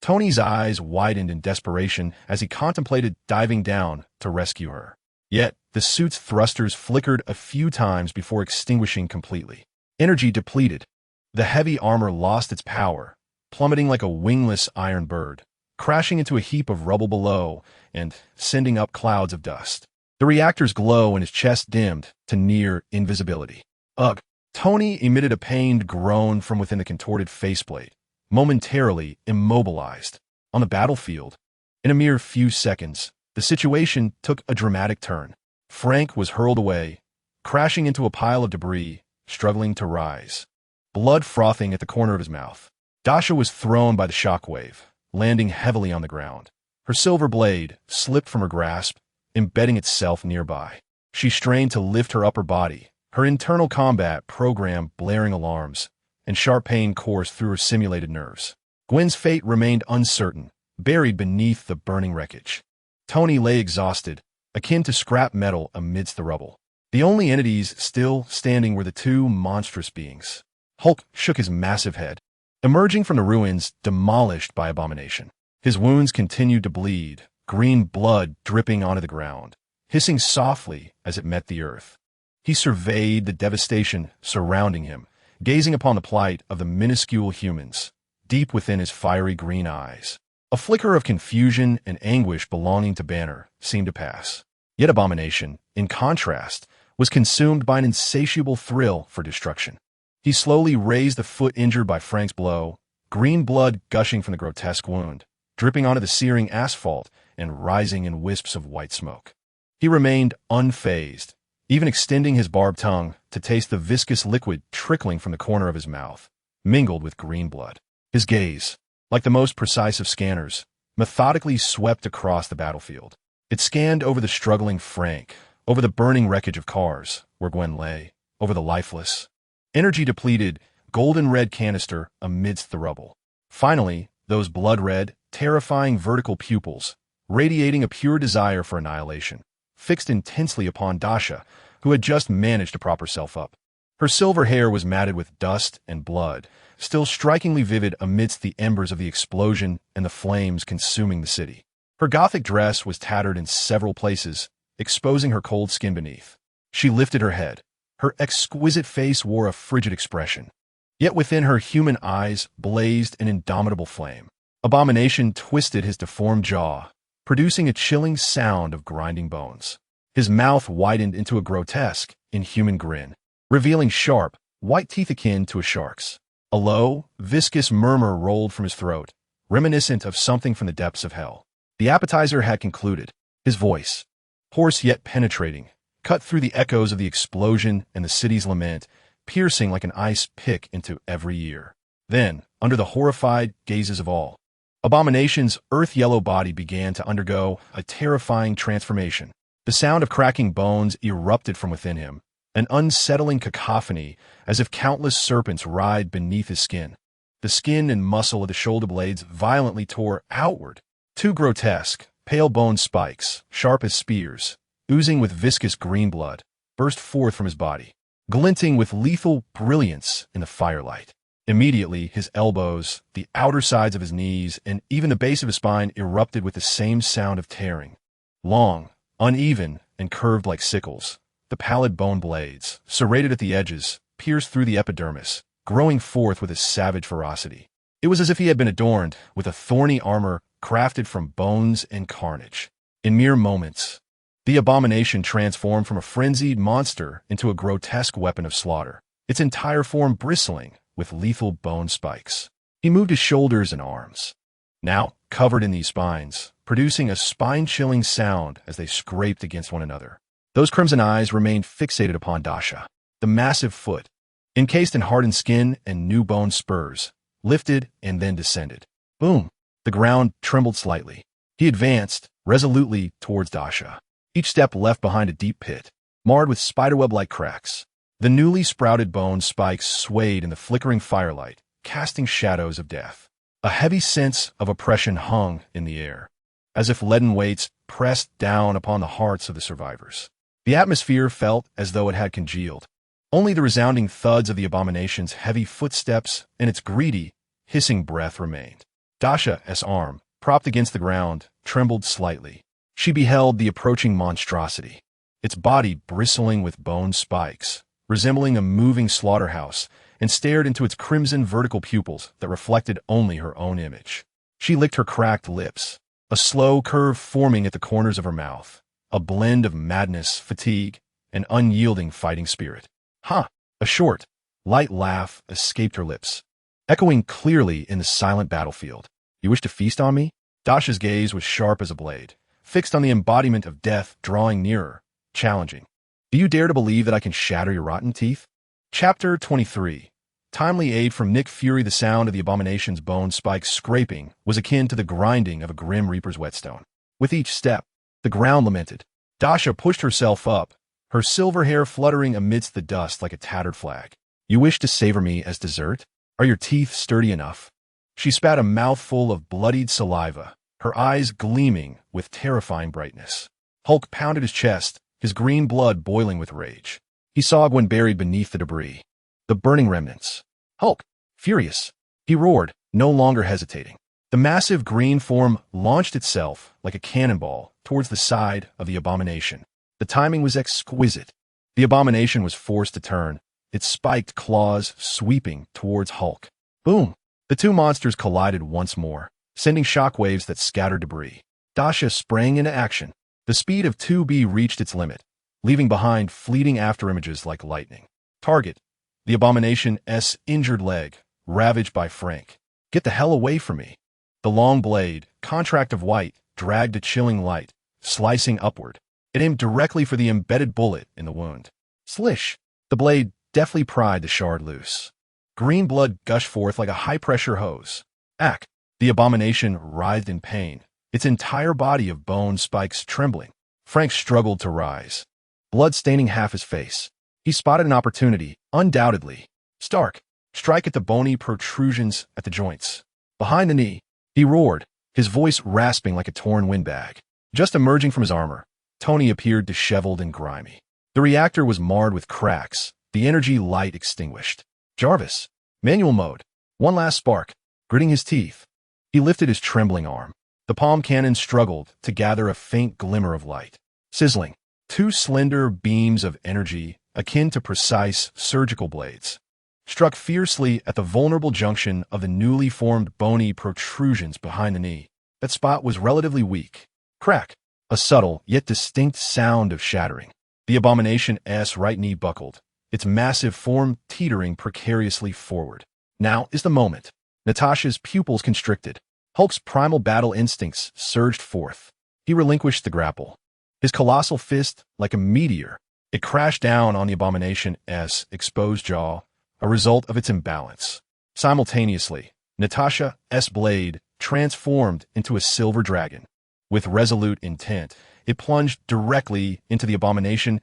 Tony's eyes widened in desperation as he contemplated diving down to rescue her. Yet, the suit's thrusters flickered a few times before extinguishing completely. Energy depleted. The heavy armor lost its power, plummeting like a wingless iron bird, crashing into a heap of rubble below and sending up clouds of dust. The reactor's glow in his chest dimmed to near invisibility. Ugh! Tony emitted a pained groan from within the contorted faceplate, momentarily immobilized. On the battlefield, in a mere few seconds, the situation took a dramatic turn. Frank was hurled away, crashing into a pile of debris, struggling to rise, blood frothing at the corner of his mouth. Dasha was thrown by the shockwave, landing heavily on the ground. Her silver blade slipped from her grasp, embedding itself nearby. She strained to lift her upper body, her internal combat program blaring alarms, and sharp pain coursed through her simulated nerves. Gwen's fate remained uncertain, buried beneath the burning wreckage. Tony lay exhausted, akin to scrap metal amidst the rubble. The only entities still standing were the two monstrous beings. Hulk shook his massive head, emerging from the ruins demolished by abomination. His wounds continued to bleed, green blood dripping onto the ground, hissing softly as it met the earth. He surveyed the devastation surrounding him, gazing upon the plight of the minuscule humans, deep within his fiery green eyes. A flicker of confusion and anguish belonging to Banner seemed to pass. Yet Abomination, in contrast, was consumed by an insatiable thrill for destruction. He slowly raised the foot injured by Frank's blow, green blood gushing from the grotesque wound, dripping onto the searing asphalt and rising in wisps of white smoke. He remained unfazed, even extending his barbed tongue to taste the viscous liquid trickling from the corner of his mouth, mingled with green blood. His gaze, like the most precise of scanners, methodically swept across the battlefield. It scanned over the struggling Frank, over the burning wreckage of cars, where Gwen lay, over the lifeless, energy-depleted, golden-red canister amidst the rubble. Finally, those blood-red, terrifying vertical pupils, radiating a pure desire for annihilation, fixed intensely upon Dasha, who had just managed to prop herself up. Her silver hair was matted with dust and blood, still strikingly vivid amidst the embers of the explosion and the flames consuming the city. Her Gothic dress was tattered in several places, exposing her cold skin beneath. She lifted her head. Her exquisite face wore a frigid expression. Yet within her human eyes blazed an indomitable flame. Abomination twisted his deformed jaw, producing a chilling sound of grinding bones. His mouth widened into a grotesque, inhuman grin, revealing sharp, white teeth akin to a shark's. A low, viscous murmur rolled from his throat, reminiscent of something from the depths of hell. The appetizer had concluded. His voice, hoarse yet penetrating, cut through the echoes of the explosion and the city's lament, piercing like an ice pick into every ear. Then, under the horrified gazes of all, Abomination's earth-yellow body began to undergo a terrifying transformation. The sound of cracking bones erupted from within him, an unsettling cacophony as if countless serpents writhed beneath his skin. The skin and muscle of the shoulder blades violently tore outward. Two grotesque, pale bone spikes, sharp as spears, oozing with viscous green blood, burst forth from his body, glinting with lethal brilliance in the firelight. Immediately, his elbows, the outer sides of his knees, and even the base of his spine erupted with the same sound of tearing. Long, uneven, and curved like sickles, the pallid bone blades, serrated at the edges, pierced through the epidermis, growing forth with a savage ferocity. It was as if he had been adorned with a thorny armor crafted from bones and carnage. In mere moments, the abomination transformed from a frenzied monster into a grotesque weapon of slaughter, its entire form bristling with lethal bone spikes. He moved his shoulders and arms, now covered in these spines, producing a spine-chilling sound as they scraped against one another. Those crimson eyes remained fixated upon Dasha. The massive foot, encased in hardened skin and new bone spurs, lifted and then descended. Boom! The ground trembled slightly. He advanced resolutely towards Dasha. Each step left behind a deep pit, marred with spiderweb-like cracks. The newly sprouted bone spikes swayed in the flickering firelight, casting shadows of death. A heavy sense of oppression hung in the air, as if leaden weights pressed down upon the hearts of the survivors. The atmosphere felt as though it had congealed. Only the resounding thuds of the abomination's heavy footsteps and its greedy, hissing breath remained. Dasha's arm, propped against the ground, trembled slightly. She beheld the approaching monstrosity, its body bristling with bone spikes, resembling a moving slaughterhouse, and stared into its crimson vertical pupils that reflected only her own image. She licked her cracked lips, a slow curve forming at the corners of her mouth, a blend of madness, fatigue, and unyielding fighting spirit. Ha! A short, light laugh escaped her lips, echoing clearly in the silent battlefield. You wish to feast on me? Dasha's gaze was sharp as a blade, fixed on the embodiment of death drawing nearer, challenging. Do you dare to believe that I can shatter your rotten teeth? Chapter 23. Timely aid from Nick Fury. The sound of the abomination's bone spikes scraping was akin to the grinding of a grim reaper's whetstone. With each step, the ground lamented. Dasha pushed herself up, her silver hair fluttering amidst the dust like a tattered flag. You wish to savor me as dessert? Are your teeth sturdy enough? She spat a mouthful of bloodied saliva, her eyes gleaming with terrifying brightness. Hulk pounded his chest, his green blood boiling with rage. He saw Gwen buried beneath the debris, the burning remnants. Hulk, furious, he roared, no longer hesitating. The massive green form launched itself like a cannonball towards the side of the abomination. The timing was exquisite. The abomination was forced to turn, its spiked claws sweeping towards Hulk. Boom! The two monsters collided once more, sending shockwaves that scattered debris. Dasha sprang into action. The speed of 2B reached its limit, leaving behind fleeting afterimages like lightning. Target: the abomination's injured leg, ravaged by Frank. Get the hell away from me. The long blade, contract of white, dragged a chilling light, slicing upward. It aimed directly for the embedded bullet in the wound. Slish! The blade deftly pried the shard loose. Green blood gushed forth like a high-pressure hose. Ack! The abomination writhed in pain, its entire body of bone spikes trembling. Frank struggled to rise, blood staining half his face. He spotted an opportunity, undoubtedly. Stark! Strike at the bony protrusions at the joints. Behind the knee, he roared, his voice rasping like a torn windbag. Just emerging from his armor, Tony appeared disheveled and grimy. The reactor was marred with cracks, the energy light extinguished. Jarvis, manual mode. One last spark. Gritting his teeth, he lifted his trembling arm. The palm cannon struggled to gather a faint glimmer of light. Sizzling, two slender beams of energy, akin to precise surgical blades, struck fiercely at the vulnerable junction of the newly formed bony protrusions behind the knee. That spot was relatively weak. Crack! A subtle, yet distinct sound of shattering. The abomination's right knee buckled, its massive form teetering precariously forward. Now is the moment. Natasha's pupils constricted. Hulk's primal battle instincts surged forth. He relinquished the grapple. His colossal fist, like a meteor, it crashed down on the abomination's exposed jaw, a result of its imbalance. Simultaneously, Natasha's blade transformed into a silver dragon. With resolute intent, it plunged directly into the abomination's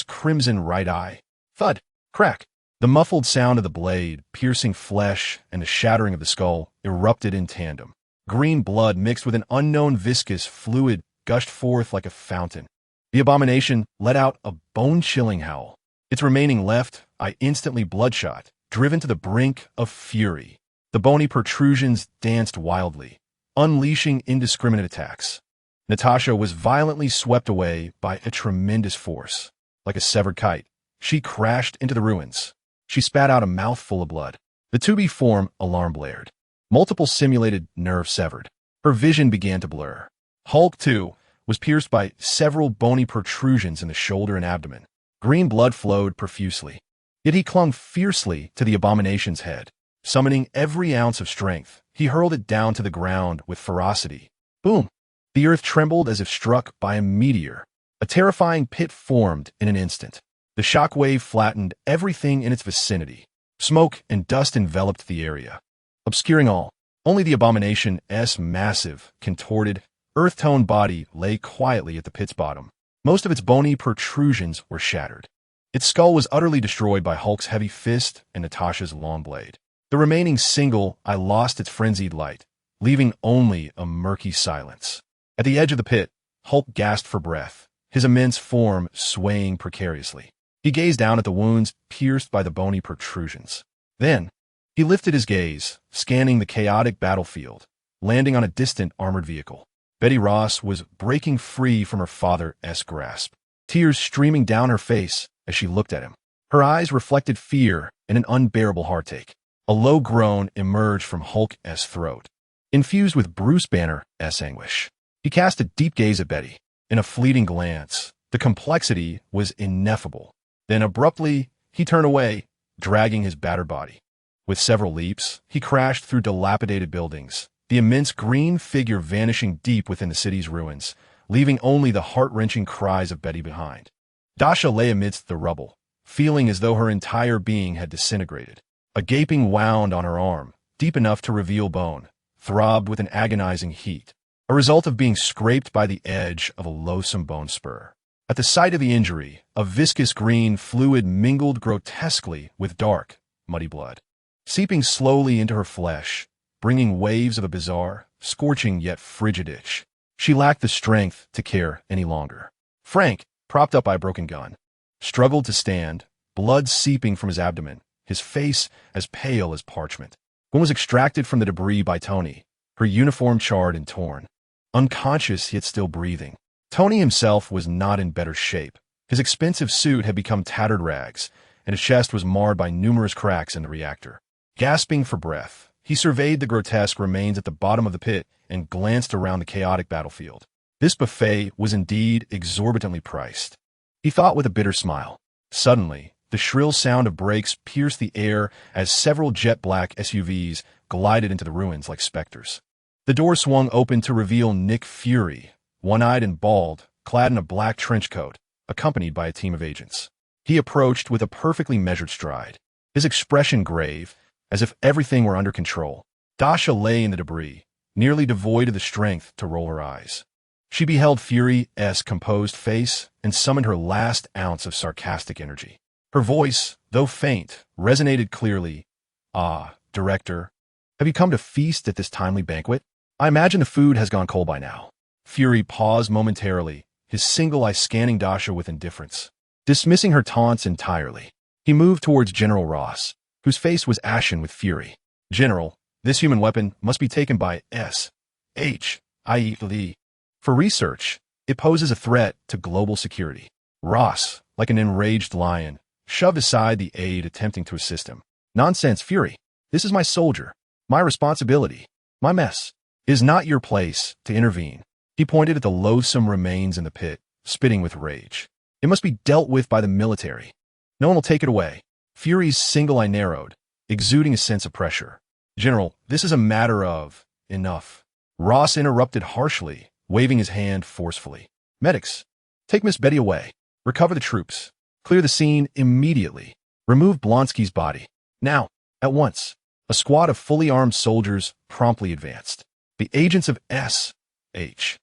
crimson right eye. Thud! Crack! The muffled sound of the blade, piercing flesh, and the shattering of the skull erupted in tandem. Green blood mixed with an unknown viscous fluid gushed forth like a fountain. The abomination let out a bone-chilling howl. Its remaining left eye instantly bloodshot, driven to the brink of fury. The bony protrusions danced wildly, unleashing indiscriminate attacks. Natasha was violently swept away by a tremendous force. Like a severed kite, she crashed into the ruins. She spat out a mouthful of blood. The 2B form alarm blared. Multiple simulated nerves severed. Her vision began to blur. Hulk, too, was pierced by several bony protrusions in the shoulder and abdomen. Green blood flowed profusely. Yet he clung fiercely to the abomination's head. Summoning every ounce of strength, he hurled it down to the ground with ferocity. Boom! The earth trembled as if struck by a meteor. A terrifying pit formed in an instant. The shockwave flattened everything in its vicinity. Smoke and dust enveloped the area, obscuring all. Only the abomination's massive, contorted, earth-toned body lay quietly at the pit's bottom. Most of its bony protrusions were shattered. Its skull was utterly destroyed by Hulk's heavy fist and Natasha's long blade. The remaining single eye lost its frenzied light, leaving only a murky silence. At the edge of the pit, Hulk gasped for breath, his immense form swaying precariously. He gazed down at the wounds pierced by the bony protrusions. Then, he lifted his gaze, scanning the chaotic battlefield, landing on a distant armored vehicle. Betty Ross was breaking free from her father's grasp, tears streaming down her face as she looked at him. Her eyes reflected fear and an unbearable heartache. A low groan emerged from Hulk's throat, infused with Bruce Banner's anguish. He cast a deep gaze at Betty. In a fleeting glance, the complexity was ineffable. Then abruptly, he turned away, dragging his battered body. With several leaps, he crashed through dilapidated buildings, the immense green figure vanishing deep within the city's ruins, leaving only the heart-wrenching cries of Betty behind. Dasha lay amidst the rubble, feeling as though her entire being had disintegrated. A gaping wound on her arm, deep enough to reveal bone, throbbed with an agonizing heat, a result of being scraped by the edge of a loathsome bone spur. At the site of the injury, a viscous green fluid mingled grotesquely with dark, muddy blood, seeping slowly into her flesh, bringing waves of a bizarre, scorching yet frigid itch. She lacked the strength to care any longer. Frank, propped up by a broken gun, struggled to stand, blood seeping from his abdomen, his face as pale as parchment. Gwen was extracted from the debris by Tony, her uniform charred and torn. Unconscious yet still breathing, Tony himself was not in better shape. His expensive suit had become tattered rags, and his chest was marred by numerous cracks in the reactor. Gasping for breath, he surveyed the grotesque remains at the bottom of the pit and glanced around the chaotic battlefield. This buffet was indeed exorbitantly priced. He thought with a bitter smile. Suddenly, the shrill sound of brakes pierced the air as several jet-black SUVs glided into the ruins like specters. The door swung open to reveal Nick Fury, one-eyed and bald, clad in a black trench coat, accompanied by a team of agents. He approached with a perfectly measured stride, his expression grave, as if everything were under control. Dasha lay in the debris, nearly devoid of the strength to roll her eyes. She beheld Fury's composed face and summoned her last ounce of sarcastic energy. Her voice, though faint, resonated clearly. "Ah, Director, have you come to feast at this timely banquet? I imagine the food has gone cold by now." Fury paused momentarily, his single eye scanning Dasha with indifference. Dismissing her taunts entirely, he moved towards General Ross, whose face was ashen with fury. "General, this human weapon must be taken by S.H.I.E.L.D. For research. It poses a threat to global security." Ross, like an enraged lion, shoved aside the aide attempting to assist him. "Nonsense, Fury. This is my soldier, my responsibility, my mess. It is not your place to intervene." He pointed at the loathsome remains in the pit, spitting with rage. "It must be dealt with by the military. No one will take it away." Fury's single eye narrowed, exuding a sense of pressure. "General, this is a matter of..." "Enough." Ross interrupted harshly, waving his hand forcefully. "Medics, take Miss Betty away. Recover the troops. Clear the scene immediately. Remove Blonsky's body. Now, at once." A squad of fully armed soldiers promptly advanced. The agents of S.H.I.E.L.D.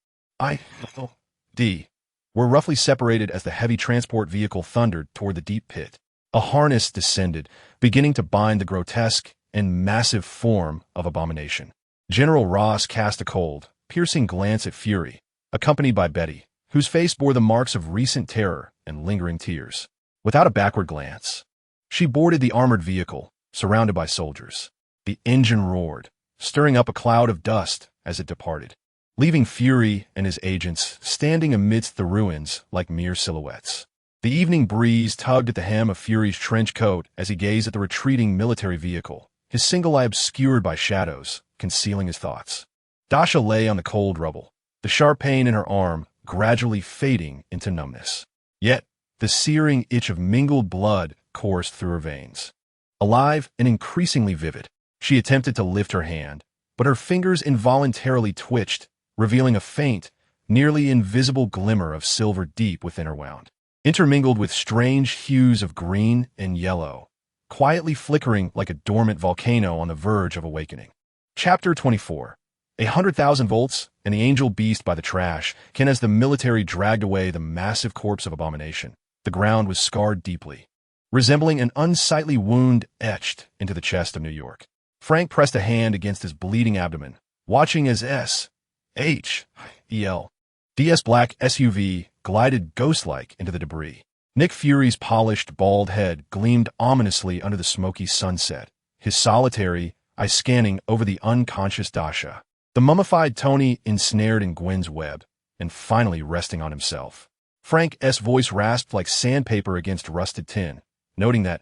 were roughly separated as the heavy transport vehicle thundered toward the deep pit. A harness descended, beginning to bind the grotesque and massive form of abomination. General Ross cast a cold, piercing glance at Fury, accompanied by Betty, whose face bore the marks of recent terror and lingering tears. Without a backward glance, she boarded the armored vehicle, surrounded by soldiers. The engine roared, stirring up a cloud of dust as it departed, leaving Fury and his agents standing amidst the ruins like mere silhouettes. The evening breeze tugged at the hem of Fury's trench coat as he gazed at the retreating military vehicle, his single eye obscured by shadows, concealing his thoughts. Dasha lay on the cold rubble, the sharp pain in her arm gradually fading into numbness. Yet, the searing itch of mingled blood coursed through her veins. Alive and increasingly vivid, she attempted to lift her hand, but her fingers involuntarily twitched, revealing a faint, nearly invisible glimmer of silver deep within her wound, intermingled with strange hues of green and yellow, quietly flickering like a dormant volcano on the verge of awakening. Chapter 24. 100,000 volts, and the angel beast by the trash, as the military dragged away the massive corpse of abomination. The ground was scarred deeply, resembling an unsightly wound etched into the chest of New York. Frank pressed a hand against his bleeding abdomen, watching as DS black SUV glided ghost-like into the debris. Nick Fury's polished, bald head gleamed ominously under the smoky sunset, his solitary eye scanning over the unconscious Dasha, the mummified Tony ensnared in Gwen's web, and finally resting on himself. Frank's voice rasped like sandpaper against rusted tin, noting that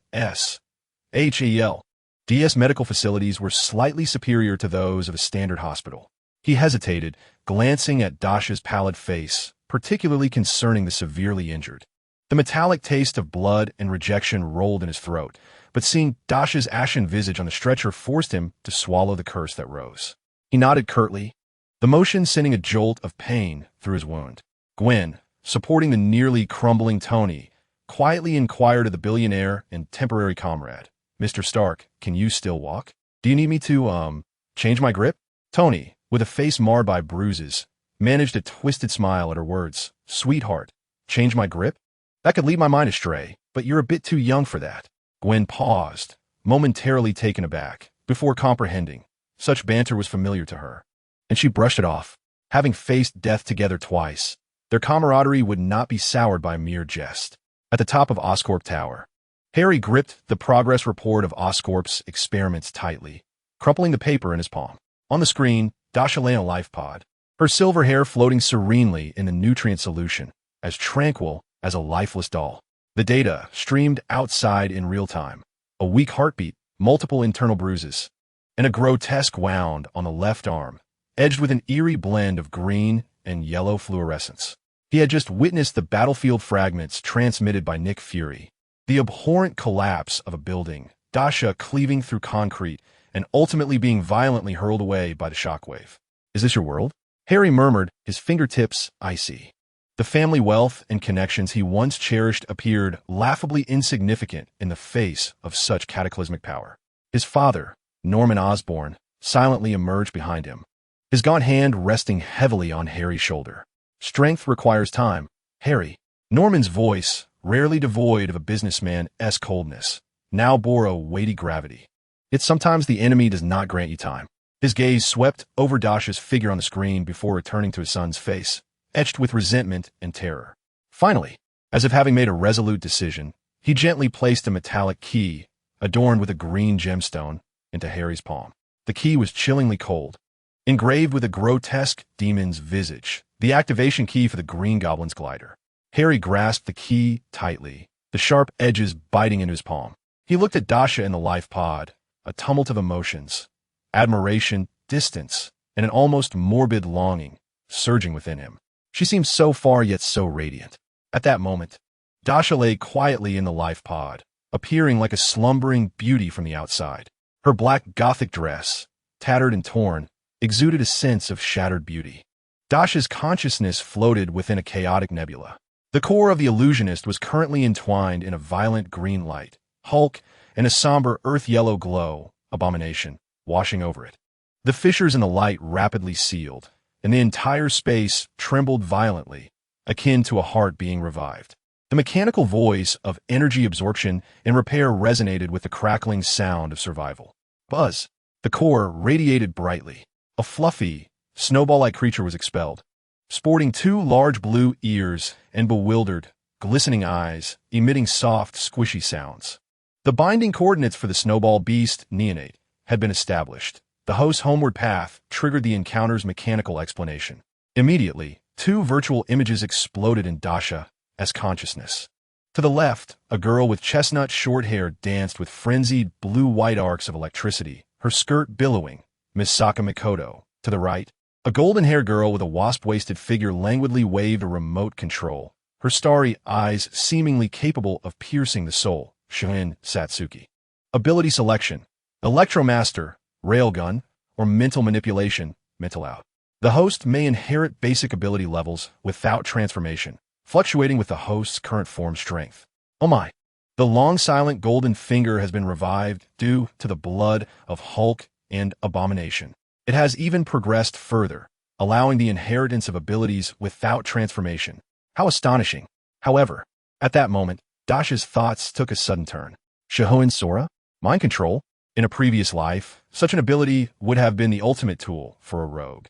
DS medical facilities were slightly superior to those of a standard hospital. He hesitated, glancing at Dasha's pallid face, particularly concerning the severely injured. The metallic taste of blood and rejection rolled in his throat, but seeing Dasha's ashen visage on the stretcher forced him to swallow the curse that rose. He nodded curtly, the motion sending a jolt of pain through his wound. Gwen, supporting the nearly crumbling Tony, quietly inquired of the billionaire and temporary comrade, "Mr. Stark, can you still walk? Do you need me to, change my grip?" Tony, with a face marred by bruises, managed a twisted smile at her words. "Sweetheart, change my grip? That could lead my mind astray, but you're a bit too young for that." Gwen paused, momentarily taken aback, before comprehending. Such banter was familiar to her, and she brushed it off. Having faced death together twice, their camaraderie would not be soured by a mere jest. At the top of Oscorp Tower, Harry gripped the progress report of Oscorp's experiments tightly, crumpling the paper in his palm. On the screen, Dasha lay in a life pod, her silver hair floating serenely in the nutrient solution, as tranquil as a lifeless doll. The data streamed outside in real time. A weak heartbeat, multiple internal bruises, and a grotesque wound on the left arm, edged with an eerie blend of green and yellow fluorescence. He had just witnessed the battlefield fragments transmitted by Nick Fury, the abhorrent collapse of a building, Dasha cleaving through concrete and ultimately being violently hurled away by the shockwave. "Is this your world?" Harry murmured, his fingertips icy. The family wealth and connections he once cherished appeared laughably insignificant in the face of such cataclysmic power. His father, Norman Osborn, silently emerged behind him, his gaunt hand resting heavily on Harry's shoulder. "Strength requires time, Harry." Norman's voice, rarely devoid of a businessman's coldness, now bore a weighty gravity. "Yet sometimes the enemy does not grant you time." His gaze swept over Dasha's figure on the screen before returning to his son's face, etched with resentment and terror. Finally, as if having made a resolute decision, he gently placed a metallic key, adorned with a green gemstone, into Harry's palm. The key was chillingly cold, engraved with a grotesque demon's visage, the activation key for the Green Goblin's glider. Harry grasped the key tightly, the sharp edges biting into his palm. He looked at Dasha in the life pod, a tumult of emotions, admiration, distance, and an almost morbid longing surging within him. She seemed so far yet so radiant. At that moment, Dasha lay quietly in the life pod, appearing like a slumbering beauty from the outside. Her black Gothic dress, tattered and torn, exuded a sense of shattered beauty. Dasha's consciousness floated within a chaotic nebula. The core of the illusionist was currently entwined in a violent green light, Hulk, and a somber earth-yellow glow, abomination, washing over it. The fissures in the light rapidly sealed, and the entire space trembled violently, akin to a heart being revived. The mechanical voice of energy absorption and repair resonated with the crackling sound of survival. Buzz. The core radiated brightly. A fluffy, snowball-like creature was expelled, sporting two large blue ears and bewildered, glistening eyes, emitting soft, squishy sounds. The binding coordinates for the snowball beast, neonate, had been established. The host's homeward path triggered the encounter's mechanical explanation. Immediately, two virtual images exploded in Dasha's consciousness. To the left, a girl with chestnut short hair danced with frenzied blue-white arcs of electricity, her skirt billowing, Misaka Mikoto. To the right, a golden-haired girl with a wasp-waisted figure languidly waved a remote control, her starry eyes seemingly capable of piercing the soul, Shin Satsuki. Ability selection: Electromaster, Railgun, or Mental Manipulation, Mental Out. The host may inherit basic ability levels without transformation, fluctuating with the host's current form strength. Oh my! The long silent golden finger has been revived due to the blood of Hulk and Abomination. It has even progressed further, allowing the inheritance of abilities without transformation. How astonishing! However, at that moment, Dasha's thoughts took a sudden turn. Shihoin Sora? Mind control? In a previous life, such an ability would have been the ultimate tool for a rogue.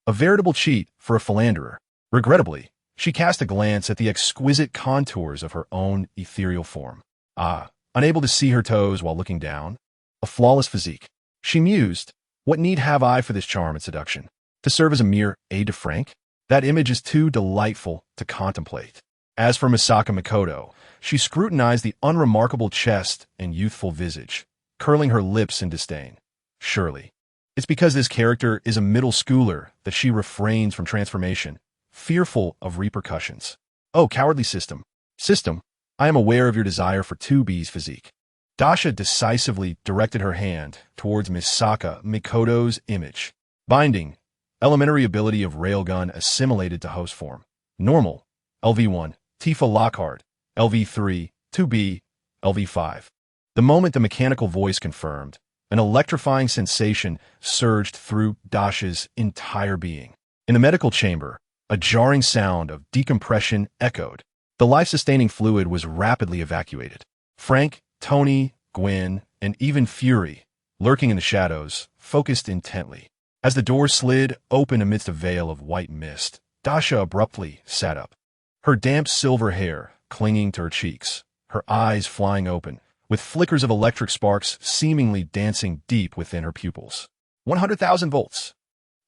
A veritable cheat for a philanderer. Regrettably, she cast a glance at the exquisite contours of her own ethereal form. Unable to see her toes while looking down. A flawless physique. She mused, what need have I for this charm and seduction? To serve as a mere aide to Frank? That image is too delightful to contemplate. As for Misaka Mikoto, she scrutinized the unremarkable chest and youthful visage, curling her lips in disdain. Surely, it's because this character is a middle schooler that she refrains from transformation, fearful of repercussions. Oh, cowardly system. System, I am aware of your desire for 2B's physique. Dasha decisively directed her hand towards Misaka Mikoto's image. Binding, elementary ability of Railgun assimilated to host form. Normal, LV1, Tifa Lockhart, LV3, 2B, LV5. The moment the mechanical voice confirmed, an electrifying sensation surged through Dasha's entire being. In the medical chamber, a jarring sound of decompression echoed. The life-sustaining fluid was rapidly evacuated. Frank, Tony, Gwen, and even Fury, lurking in the shadows, focused intently. As the door slid open amidst a veil of white mist, Dasha abruptly sat up. Her damp silver hair clinging to her cheeks, her eyes flying open, with flickers of electric sparks seemingly dancing deep within her pupils. 100,000 volts!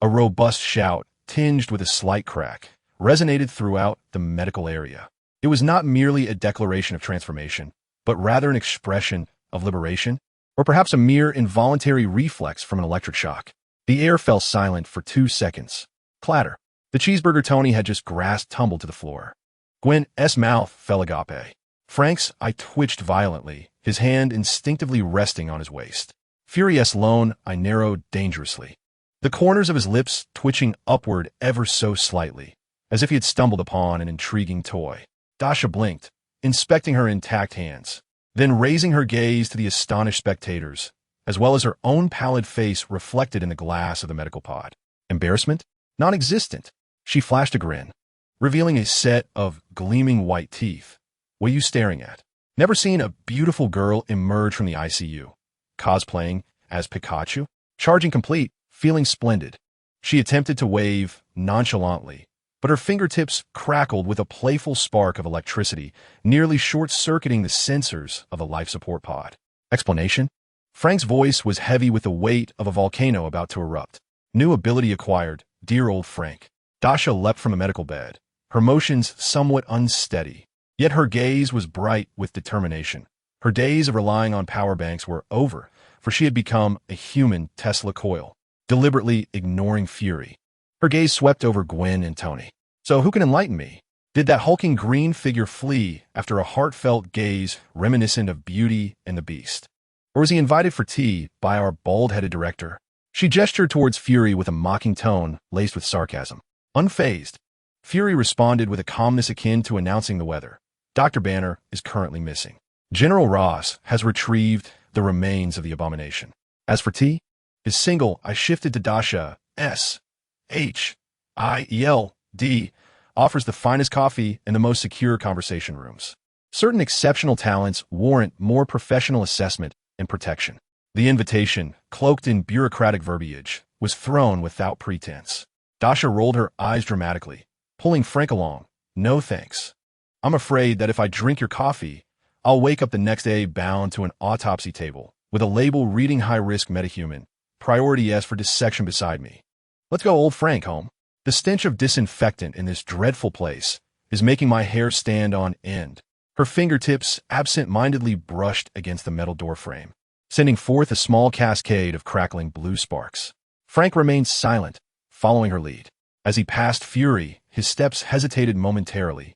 A robust shout, tinged with a slight crack, resonated throughout the medical area. It was not merely a declaration of transformation, but rather an expression of liberation, or perhaps a mere involuntary reflex from an electric shock. The air fell silent for 2 seconds. Clatter. The cheeseburger Tony had just grasped tumbled to the floor. Gwen's mouth fell agape. Frank's eye twitched violently, his hand instinctively resting on his waist. Fury's lone eye narrowed dangerously, the corners of his lips twitching upward ever so slightly, as if he had stumbled upon an intriguing toy. Dasha blinked, inspecting her intact hands, then raising her gaze to the astonished spectators, as well as her own pallid face reflected in the glass of the medical pod. Embarrassment? Non-existent. She flashed a grin, revealing a set of gleaming white teeth. What are you staring at? Never seen a beautiful girl emerge from the ICU, cosplaying as Pikachu? Charging complete, feeling splendid. She attempted to wave nonchalantly, but her fingertips crackled with a playful spark of electricity, nearly short-circuiting the sensors of the life support pod. Explanation? Frank's voice was heavy with the weight of a volcano about to erupt. New ability acquired, dear old Frank. Dasha leapt from the medical bed, her motions somewhat unsteady, yet her gaze was bright with determination. Her days of relying on power banks were over, for she had become a human Tesla coil, deliberately ignoring Fury. Her gaze swept over Gwen and Tony. So who can enlighten me? Did that hulking green figure flee after a heartfelt gaze reminiscent of Beauty and the Beast? Or was he invited for tea by our bald-headed director? She gestured towards Fury with a mocking tone laced with sarcasm. Unfazed, Fury responded with a calmness akin to announcing the weather. Dr. Banner is currently missing. General Ross has retrieved the remains of the abomination. As for tea, his single I shifted to Dasha S.H.I.E.L.D. offers the finest coffee and the most secure conversation rooms. Certain exceptional talents warrant more professional assessment and protection. The invitation, cloaked in bureaucratic verbiage, was thrown without pretense. Dasha rolled her eyes dramatically, pulling Frank along. No thanks. I'm afraid that if I drink your coffee, I'll wake up the next day bound to an autopsy table with a label reading high-risk metahuman, priority S for dissection beside me. Let's go old Frank home. The stench of disinfectant in this dreadful place is making my hair stand on end. Her fingertips absent-mindedly brushed against the metal doorframe, sending forth a small cascade of crackling blue sparks. Frank remained silent, following her lead. As he passed Fury, his steps hesitated momentarily,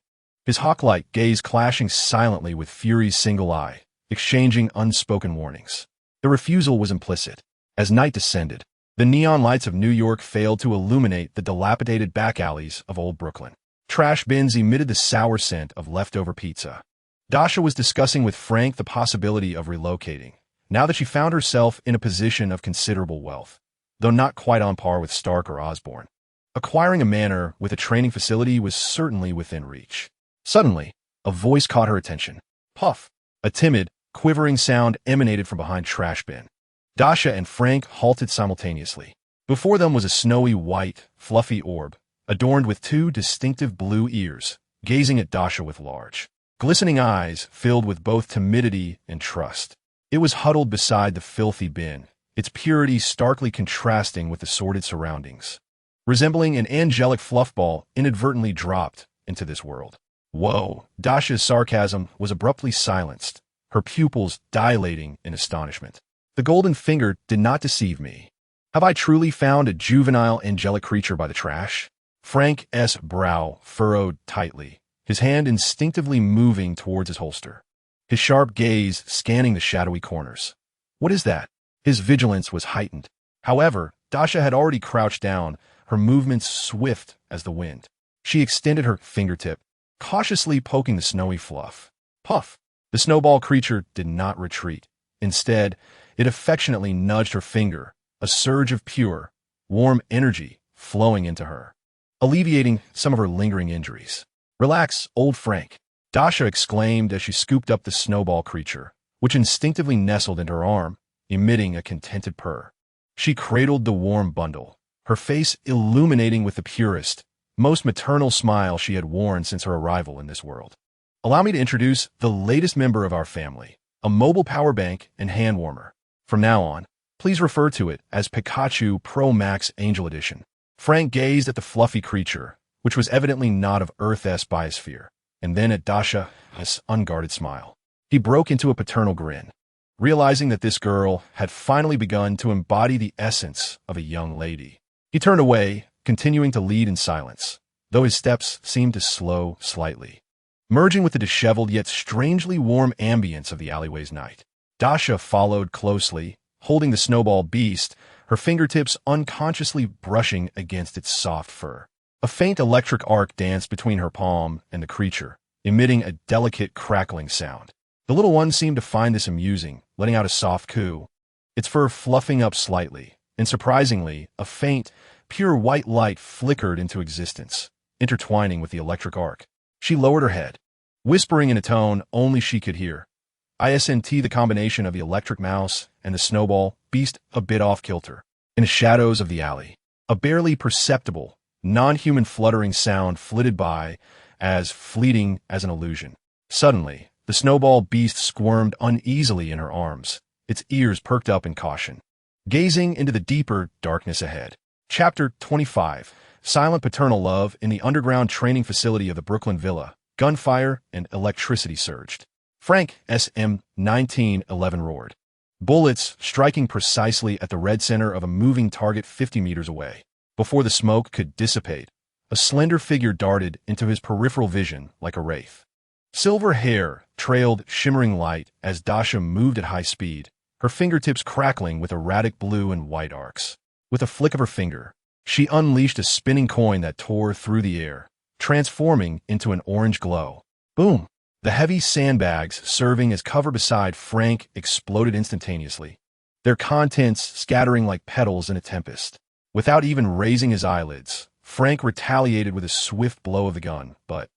his hawk-like gaze clashing silently with Fury's single eye, exchanging unspoken warnings. The refusal was implicit. As night descended, the neon lights of New York failed to illuminate the dilapidated back alleys of old Brooklyn. Trash bins emitted the sour scent of leftover pizza. Dasha was discussing with Frank the possibility of relocating, now that she found herself in a position of considerable wealth, though not quite on par with Stark or Osborn. Acquiring a manor with a training facility was certainly within reach. Suddenly, a voice caught her attention. Puff! A timid, quivering sound emanated from behind trash bin. Dasha and Frank halted simultaneously. Before them was a snowy white, fluffy orb, adorned with two distinctive blue ears, gazing at Dasha with large, glistening eyes filled with both timidity and trust. It was huddled beside the filthy bin, its purity starkly contrasting with the sordid surroundings, resembling an angelic fluffball inadvertently dropped into this world. Whoa! Dasha's sarcasm was abruptly silenced, her pupils dilating in astonishment. The golden finger did not deceive me. Have I truly found a juvenile angelic creature by the trash? Frank's brow furrowed tightly, his hand instinctively moving towards his holster, his sharp gaze scanning the shadowy corners. What is that? His vigilance was heightened. However, Dasha had already crouched down, her movements swift as the wind. She extended her fingertip, cautiously poking the snowy fluff. Puff! The snowball creature did not retreat. Instead, it affectionately nudged her finger, a surge of pure, warm energy flowing into her, alleviating some of her lingering injuries. Relax, old Frank, Dasha exclaimed as she scooped up the snowball creature, which instinctively nestled into her arm, emitting a contented purr. She cradled the warm bundle, her face illuminating with the purest, most maternal smile she had worn since her arrival in this world. Allow me to introduce the latest member of our family, a mobile power bank and hand warmer. From now on, please refer to it as Pikachu Pro Max Angel Edition. Frank gazed at the fluffy creature, which was evidently not of Earth's biosphere, and then at Dasha's unguarded smile. He broke into a paternal grin, realizing that this girl had finally begun to embody the essence of a young lady. He turned away, continuing to lead in silence, though his steps seemed to slow slightly, merging with the disheveled yet strangely warm ambience of the alleyway's night. Dasha followed closely, holding the snowball beast, her fingertips unconsciously brushing against its soft fur. A faint electric arc danced between her palm and the creature, emitting a delicate crackling sound. The little one seemed to find this amusing, letting out a soft coo, its fur fluffing up slightly, and surprisingly, a faint, pure white light flickered into existence, intertwining with the electric arc. She lowered her head, whispering in a tone only she could hear. ISNT the combination of the electric mouse and the snowball beast a bit off kilter. In the shadows of the alley, a barely perceptible, non-human fluttering sound flitted by, as fleeting as an illusion. Suddenly, the snowball beast squirmed uneasily in her arms, its ears perked up in caution, gazing into the deeper darkness ahead. Chapter 25. Silent paternal love in the underground training facility of the Brooklyn Villa. Gunfire and electricity surged. Frank SM-1911 roared, bullets striking precisely at the red center of a moving target 50 meters away. Before the smoke could dissipate, a slender figure darted into his peripheral vision like a wraith. Silver hair trailed shimmering light as Dasha moved at high speed, her fingertips crackling with erratic blue and white arcs. With a flick of her finger, she unleashed a spinning coin that tore through the air, transforming into an orange glow. Boom! The heavy sandbags serving as cover beside Frank exploded instantaneously, their contents scattering like petals in a tempest. Without even raising his eyelids, Frank retaliated with a swift blow of the gun, but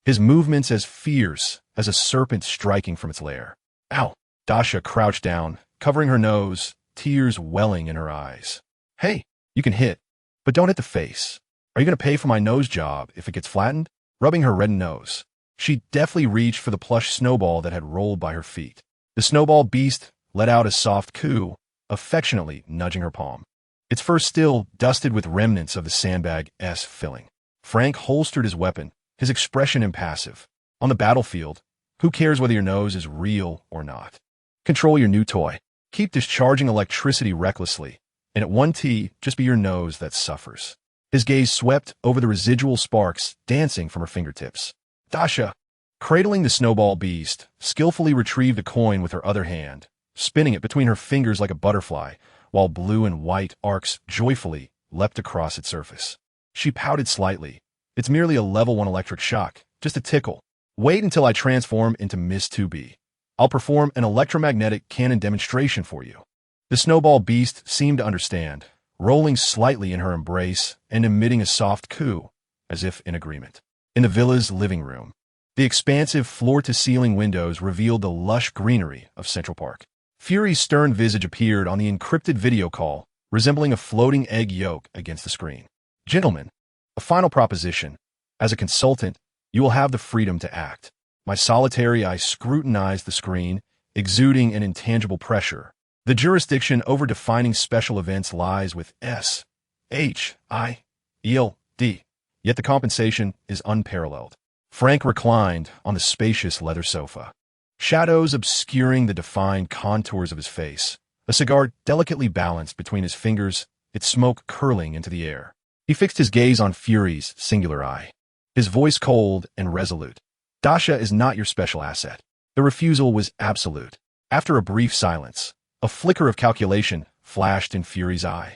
his movements as fierce as a serpent striking from its lair. Ow! Dasha crouched down, covering her nose, tears welling in her eyes. Hey, you can hit, but don't hit the face. Are you going to pay for my nose job if it gets flattened? Rubbing her reddened nose, She deftly reached for the plush snowball that had rolled by her feet. The snowball beast let out a soft coo, affectionately nudging her palm. Its fur still dusted with remnants of the sandbag's filling. Frank holstered his weapon, his expression impassive. On the battlefield, who cares whether your nose is real or not? Control your new toy. Keep discharging electricity recklessly, and at 1T, just be your nose that suffers. His gaze swept over the residual sparks dancing from her fingertips. Dasha, cradling the snowball beast, skillfully retrieved a coin with her other hand, spinning it between her fingers like a butterfly, while blue and white arcs joyfully leapt across its surface. She pouted slightly. It's merely a level 1 electric shock, just a tickle. Wait until I transform into Miss 2B. I'll perform an electromagnetic cannon demonstration for you. The snowball beast seemed to understand, rolling slightly in her embrace and emitting a soft coo, as if in agreement. In the villa's living room, the expansive floor-to-ceiling windows revealed the lush greenery of Central Park. Fury's stern visage appeared on the encrypted video call, resembling a floating egg yolk against the screen. Gentlemen, a final proposition. As a consultant, you will have the freedom to act. My solitary eye scrutinized the screen, exuding an intangible pressure. The jurisdiction over defining special events lies with S-H-I-E-L-D. Yet the compensation is unparalleled. Frank reclined on the spacious leather sofa, shadows obscuring the defined contours of his face, a cigar delicately balanced between his fingers, its smoke curling into the air. He fixed his gaze on Fury's singular eye, his voice cold and resolute. Dasha is not your special asset. The refusal was absolute. After a brief silence, a flicker of calculation flashed in Fury's eye.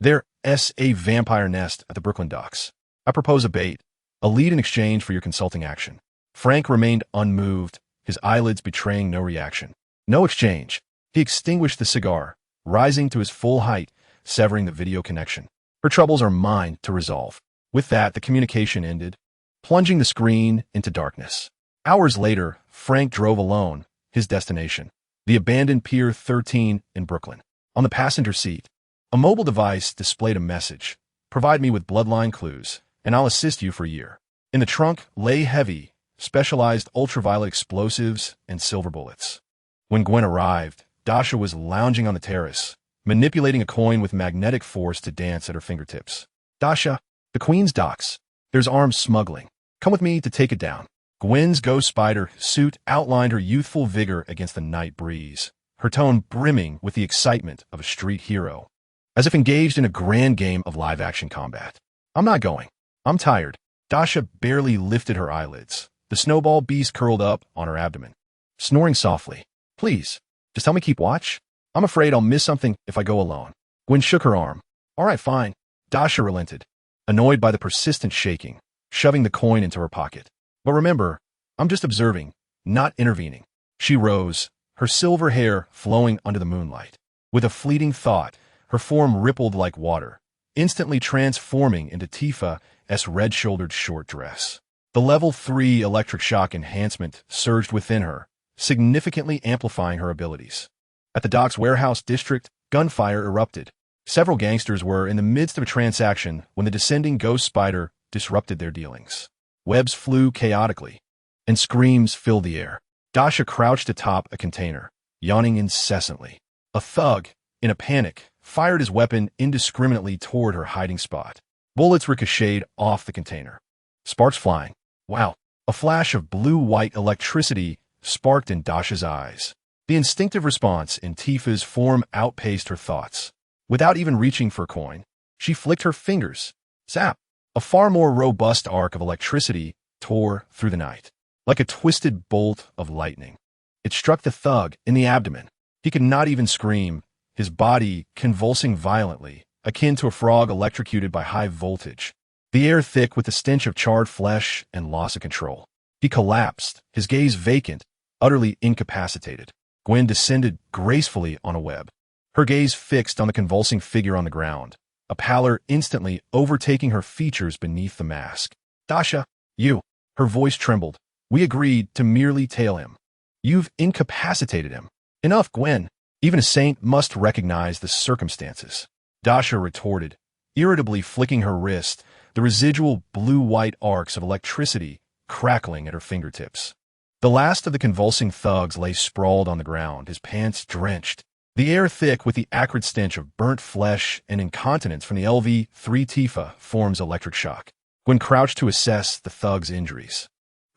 There's a vampire nest at the Brooklyn docks. I propose a bait, a lead in exchange for your consulting action. Frank remained unmoved, his eyelids betraying no reaction. No exchange. He extinguished the cigar, rising to his full height, severing the video connection. Her troubles are mine to resolve. With that, the communication ended, plunging the screen into darkness. Hours later, Frank drove alone, his destination, the abandoned Pier 13 in Brooklyn. On the passenger seat, a mobile device displayed a message. Provide me with bloodline clues, and I'll assist you for a year. In the trunk lay heavy, specialized ultraviolet explosives and silver bullets. When Gwen arrived, Dasha was lounging on the terrace, manipulating a coin with magnetic force to dance at her fingertips. Dasha, the Queen's docks. There's arms smuggling. Come with me to take it down. Gwen's Ghost-Spider suit outlined her youthful vigor against the night breeze, her tone brimming with the excitement of a street hero, as if engaged in a grand game of live-action combat. I'm not going. I'm tired. Dasha barely lifted her eyelids. The snowball beast curled up on her abdomen, snoring softly. Please, just help me keep watch. I'm afraid I'll miss something if I go alone. Gwen shook her arm. All right, fine. Dasha relented, annoyed by the persistent shaking, shoving the coin into her pocket. But remember, I'm just observing, not intervening. She rose, her silver hair flowing under the moonlight. With a fleeting thought, her form rippled like water, instantly transforming into Tifa's red-shouldered short dress. The level 3 electric shock enhancement surged within her, significantly amplifying her abilities. At the Docks Warehouse District, gunfire erupted. Several gangsters were in the midst of a transaction when the descending Ghost-Spider disrupted their dealings. Webs flew chaotically, and screams filled the air. Dasha crouched atop a container, yawning incessantly. A thug, in a panic, fired his weapon indiscriminately toward her hiding spot. Bullets ricocheted off the container, sparks flying. Wow! A flash of blue-white electricity sparked in Dasha's eyes. The instinctive response in Tifa's form outpaced her thoughts. Without even reaching for a coin, she flicked her fingers. Zap! A far more robust arc of electricity tore through the night, like a twisted bolt of lightning. It struck the thug in the abdomen. He could not even scream, his body convulsing violently, akin to a frog electrocuted by high voltage, the air thick with the stench of charred flesh and loss of control. He collapsed, his gaze vacant, utterly incapacitated. Gwen descended gracefully on a web, her gaze fixed on the convulsing figure on the ground, a pallor instantly overtaking her features beneath the mask. Dasha, you. Her voice trembled. We agreed to merely tail him. You've incapacitated him. Enough, Gwen. Even a saint must recognize the circumstances. Dasha retorted, irritably flicking her wrist, the residual blue-white arcs of electricity crackling at her fingertips. The last of the convulsing thugs lay sprawled on the ground, his pants drenched, the air thick with the acrid stench of burnt flesh and incontinence from the LV-3 Tifa forms electric shock. Gwen crouched to assess the thug's injuries.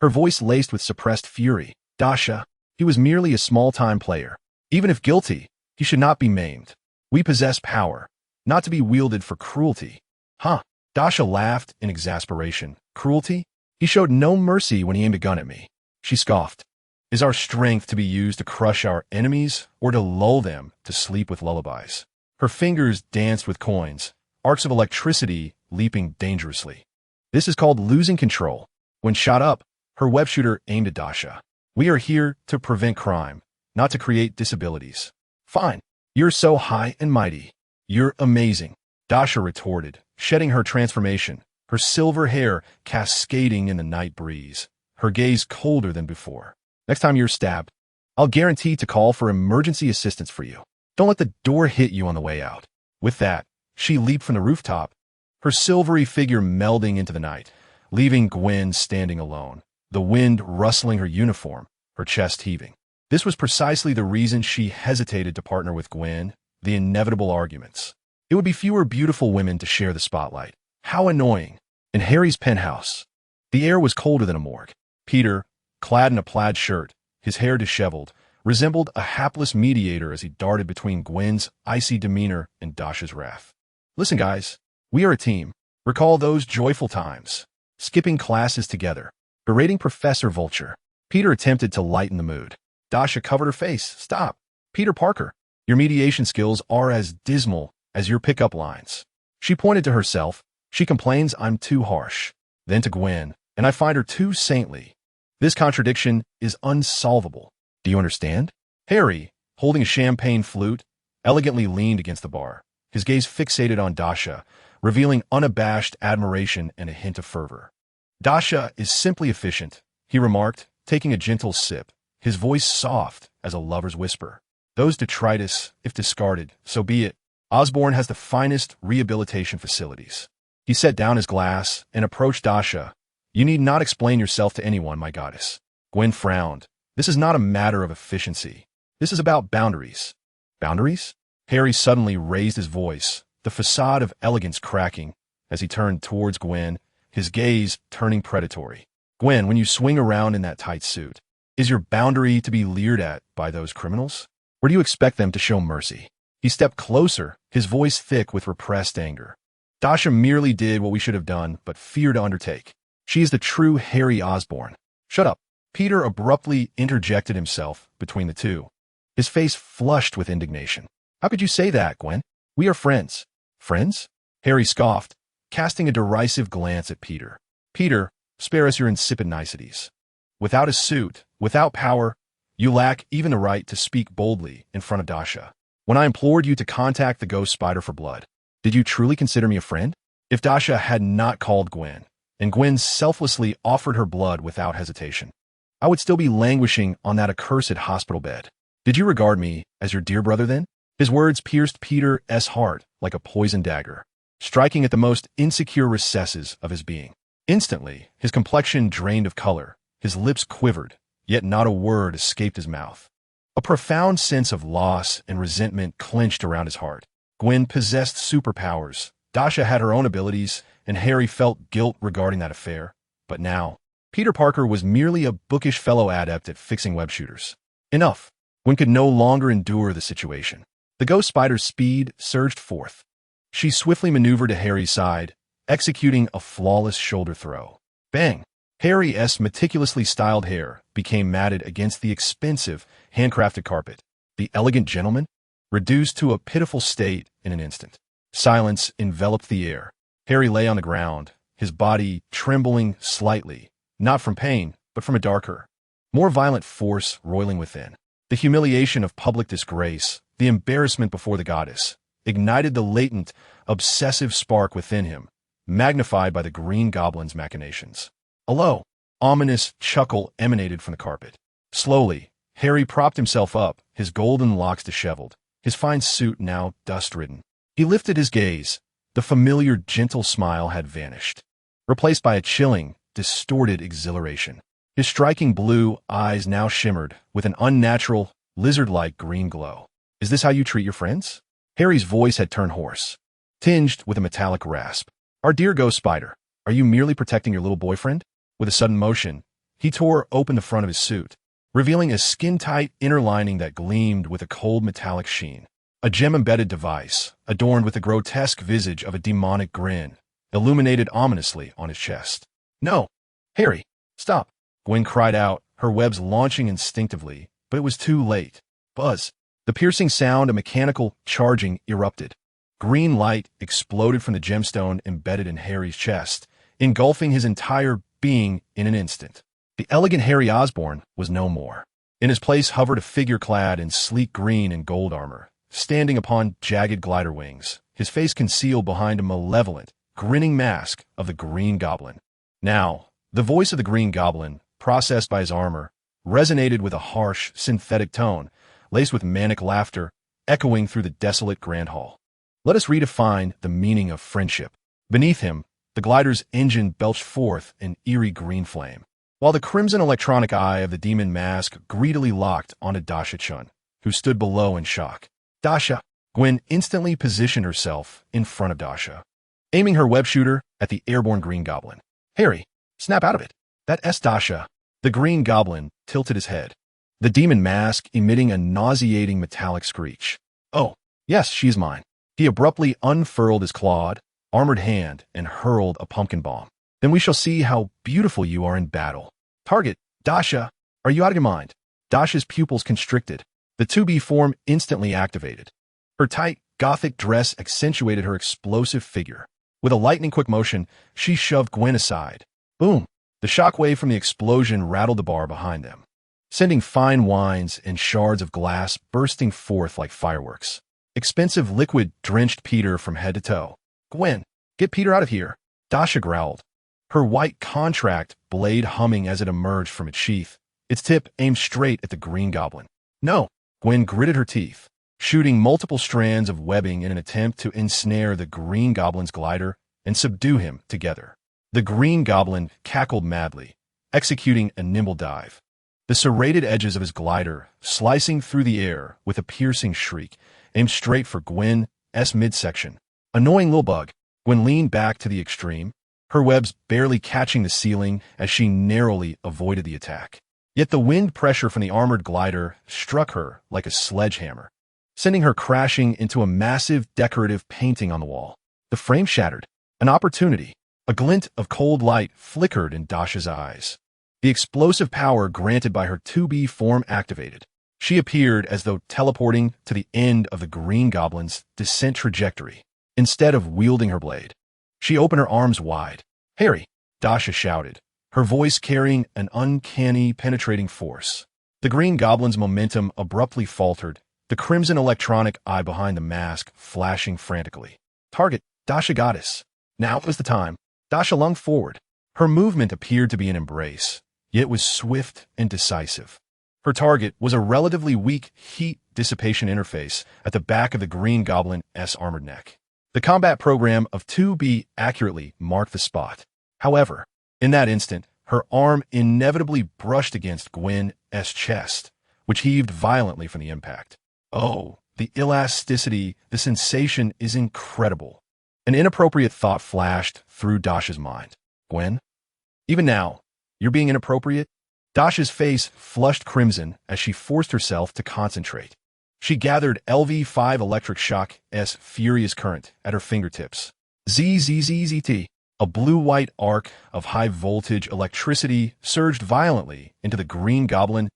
Her voice laced with suppressed fury. Dasha, he was merely a small-time player. Even if guilty, he should not be maimed. We possess power, not to be wielded for cruelty. Huh? Dasha laughed in exasperation. Cruelty? He showed no mercy when he aimed a gun at me. She scoffed. Is our strength to be used to crush our enemies or to lull them to sleep with lullabies? Her fingers danced with coins, arcs of electricity leaping dangerously. This is called losing control. When shot up, her web shooter aimed at Dasha. We are here to prevent crime, not to create disabilities. Fine. You're so high and mighty. You're amazing, Dasha retorted, shedding her transformation, her silver hair cascading in the night breeze, her gaze colder than before. Next time you're stabbed, I'll guarantee to call for emergency assistance for you. Don't let the door hit you on the way out. With that, she leaped from the rooftop, her silvery figure melding into the night, leaving Gwen standing alone, the wind rustling her uniform, her chest heaving. This was precisely the reason she hesitated to partner with Gwen, the inevitable arguments. It would be fewer beautiful women to share the spotlight. How annoying. In Harry's penthouse, the air was colder than a morgue. Peter, clad in a plaid shirt, his hair disheveled, resembled a hapless mediator as he darted between Gwen's icy demeanor and Dasha's wrath. Listen, guys, we are a team. Recall those joyful times. Skipping classes together. Berating Professor Vulture. Peter attempted to lighten the mood. Dasha covered her face. Stop. Peter Parker, your mediation skills are as dismal as your pickup lines. She pointed to herself. She complains I'm too harsh. Then to Gwen, and I find her too saintly. This contradiction is unsolvable. Do you understand? Harry, holding a champagne flute, elegantly leaned against the bar, his gaze fixated on Dasha, revealing unabashed admiration and a hint of fervor. Dasha is simply efficient, he remarked, taking a gentle sip, his voice soft as a lover's whisper. Those detritus, if discarded, so be it. Osborn has the finest rehabilitation facilities. He set down his glass and approached Dasha. You need not explain yourself to anyone, my goddess. Gwen frowned. This is not a matter of efficiency. This is about boundaries. Boundaries? Harry suddenly raised his voice, the facade of elegance cracking, as he turned towards Gwen, his gaze turning predatory. Gwen, when you swing around in that tight suit, is your boundary to be leered at by those criminals? Or do you expect them to show mercy? He stepped closer, his voice thick with repressed anger. Dasha merely did what we should have done, but feared to undertake. She is the true Harry Osborn. Shut up. Peter abruptly interjected himself between the two, his face flushed with indignation. How could you say that, Gwen? We are friends. Friends? Harry scoffed, casting a derisive glance at Peter. Peter, spare us your insipid niceties. Without a suit, without power, you lack even the right to speak boldly in front of Dasha. When I implored you to contact the Ghost-Spider for blood, did you truly consider me a friend? If Dasha had not called Gwen, and Gwen selflessly offered her blood without hesitation, I would still be languishing on that accursed hospital bed. Did you regard me as your dear brother then? His words pierced Peter's heart like a poisoned dagger, striking at the most insecure recesses of his being. Instantly, his complexion drained of color, his lips quivered, yet not a word escaped his mouth. A profound sense of loss and resentment clenched around his heart. Gwen possessed superpowers, Dasha had her own abilities, and Harry felt guilt regarding that affair. But now, Peter Parker was merely a bookish fellow adept at fixing web shooters. Enough. Gwen could no longer endure the situation. The Ghost Spider's speed surged forth. She swiftly maneuvered to Harry's side, executing a flawless shoulder throw. Bang! Harry's meticulously styled hair became matted against the expensive, handcrafted carpet. The elegant gentleman, reduced to a pitiful state in an instant. Silence enveloped the air. Harry lay on the ground, his body trembling slightly, not from pain, but from a darker, more violent force roiling within. The humiliation of public disgrace, the embarrassment before the goddess, ignited the latent, obsessive spark within him, magnified by the Green Goblin's machinations. A low, ominous chuckle emanated from the carpet. Slowly, Harry propped himself up, his golden locks disheveled, his fine suit now dust-ridden. He lifted his gaze. The familiar, gentle smile had vanished, replaced by a chilling, distorted exhilaration. His striking blue eyes now shimmered with an unnatural, lizard-like green glow. "Is this how you treat your friends?" Harry's voice had turned hoarse, tinged with a metallic rasp. "Our dear Ghost-Spider, are you merely protecting your little boyfriend?" With a sudden motion, he tore open the front of his suit, revealing a skin-tight inner lining that gleamed with a cold metallic sheen. A gem-embedded device, adorned with the grotesque visage of a demonic grin, illuminated ominously on his chest. "No! Harry, stop!" Gwen cried out, her webs launching instinctively, but it was too late. Buzz! The piercing sound of mechanical charging erupted. Green light exploded from the gemstone embedded in Harry's chest, engulfing his entire being in an instant. The elegant Harry Osborn was no more. In his place hovered a figure clad in sleek green and gold armor, standing upon jagged glider wings, his face concealed behind a malevolent, grinning mask of the Green Goblin. Now, the voice of the Green Goblin, processed by his armor, resonated with a harsh, synthetic tone, laced with manic laughter, echoing through the desolate grand hall. "Let us redefine the meaning of friendship." Beneath him, the glider's engine belched forth an eerie green flame, while the crimson electronic eye of the demon mask greedily locked onto Dasha Chen, who stood below in shock. "Dasha!" Gwen instantly positioned herself in front of Dasha, aiming her web shooter at the airborne Green Goblin. "Harry, snap out of it." "That's Dasha." The Green Goblin tilted his head, the demon mask emitting a nauseating metallic screech. "Oh, yes, she's mine." He abruptly unfurled his clawed, armored hand and hurled a pumpkin bomb. "Then we shall see how beautiful you are in battle." "Target, Dasha! Are you out of your mind?" Dasha's pupils constricted. The 2B form instantly activated. Her tight, gothic dress accentuated her explosive figure. With a lightning-quick motion, she shoved Gwen aside. Boom! The shockwave from the explosion rattled the bar behind them, sending fine wines and shards of glass bursting forth like fireworks. Expensive liquid drenched Peter from head to toe. "Gwen, get Peter out of here," Dasha growled, her white contract blade humming as it emerged from its sheath, its tip aimed straight at the Green Goblin. "No!" Gwen gritted her teeth, shooting multiple strands of webbing in an attempt to ensnare the Green Goblin's glider and subdue him together. The Green Goblin cackled madly, executing a nimble dive. The serrated edges of his glider, slicing through the air with a piercing shriek, aimed straight for Gwen's midsection. "Annoying little bug." Gwen leaned back to the extreme, her webs barely catching the ceiling as she narrowly avoided the attack. Yet the wind pressure from the armored glider struck her like a sledgehammer, sending her crashing into a massive decorative painting on the wall. The frame shattered. An opportunity. A glint of cold light flickered in Dasha's eyes. The explosive power granted by her 2B form activated. She appeared as though teleporting to the end of the Green Goblin's descent trajectory, instead of wielding her blade. She opened her arms wide. "Harry!" Dasha shouted, her voice carrying an uncanny, penetrating force. The Green Goblin's momentum abruptly faltered, the crimson electronic eye behind the mask flashing frantically. "Target, Dasha Goddess." Now was the time. Dasha lunged forward. Her movement appeared to be an embrace, yet was swift and decisive. Her target was a relatively weak heat dissipation interface at the back of the Green Goblin's armored neck. The combat program of 2B accurately marked the spot. However, in that instant, her arm inevitably brushed against Gwen's chest, which heaved violently from the impact. Oh, the elasticity, the sensation is incredible. An inappropriate thought flashed through Dasha's mind. "Gwen? Even now, you're being inappropriate?" Dasha's face flushed crimson as she forced herself to concentrate. She gathered LV5 electric shock's furious current at her fingertips. ZZZZT. A blue-white arc of high-voltage electricity surged violently into the Green Goblin's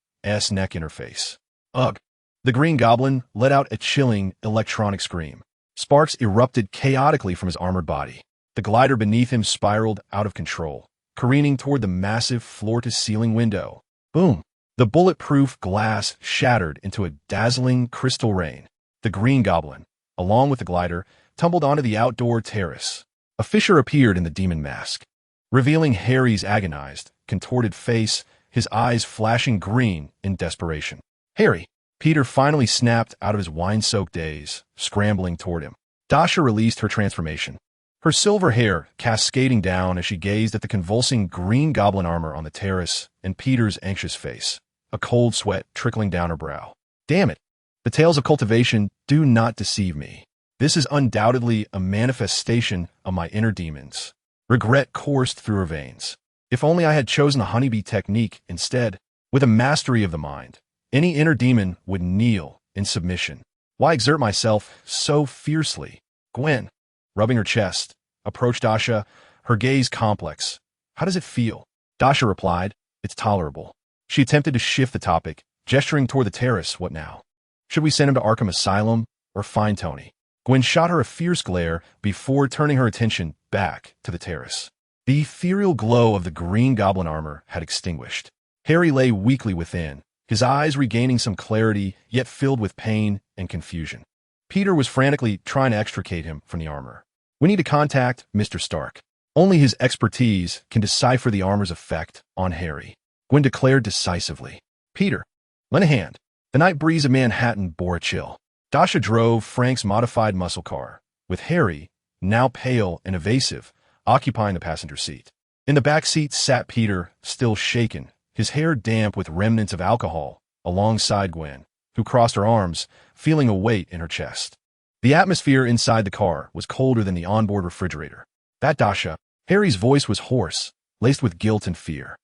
neck interface. Ugh! The Green Goblin let out a chilling electronic scream. Sparks erupted chaotically from his armored body. The glider beneath him spiraled out of control, careening toward the massive floor-to-ceiling window. Boom! The bulletproof glass shattered into a dazzling crystal rain. The Green Goblin, along with the glider, tumbled onto the outdoor terrace. A fissure appeared in the demon mask, revealing Harry's agonized, contorted face, his eyes flashing green in desperation. "Harry!" Peter finally snapped out of his wine-soaked daze, scrambling toward him. Dasha released her transformation. her silver hair cascading down as she gazed at the convulsing green goblin armor on the terrace and Peter's anxious face, a cold sweat trickling down her brow. Damn it! The tales of cultivation do not deceive me. This is undoubtedly a manifestation of my inner demons. Regret coursed through her veins. If only I had chosen the honeybee technique instead. With a mastery of the mind, any inner demon would kneel in submission. Why exert myself so fiercely? Gwen, rubbing her chest, approached Dasha, her gaze complex. How does it feel? Dasha replied, it's tolerable. She attempted to shift the topic, gesturing toward the terrace. What now? Should we send him to Arkham Asylum or find Tony? Gwen shot her a fierce glare before turning her attention back to the terrace. The ethereal glow of the green goblin armor had extinguished. Harry lay weakly within, his eyes regaining some clarity, yet filled with pain and confusion. Peter was frantically trying to extricate him from the armor. We need to contact Mr. Stark. Only his expertise can decipher the armor's effect on Harry. Gwen declared decisively. Peter, lend a hand. The night breeze of Manhattan bore a chill. Dasha drove Frank's modified muscle car, with Harry, now pale and evasive, occupying the passenger seat. In the back seat sat Peter, still shaken, his hair damp with remnants of alcohol, alongside Gwen, who crossed her arms, feeling a weight in her chest. The atmosphere inside the car was colder than the onboard refrigerator. That Dasha, Harry's voice was hoarse, laced with guilt and fear.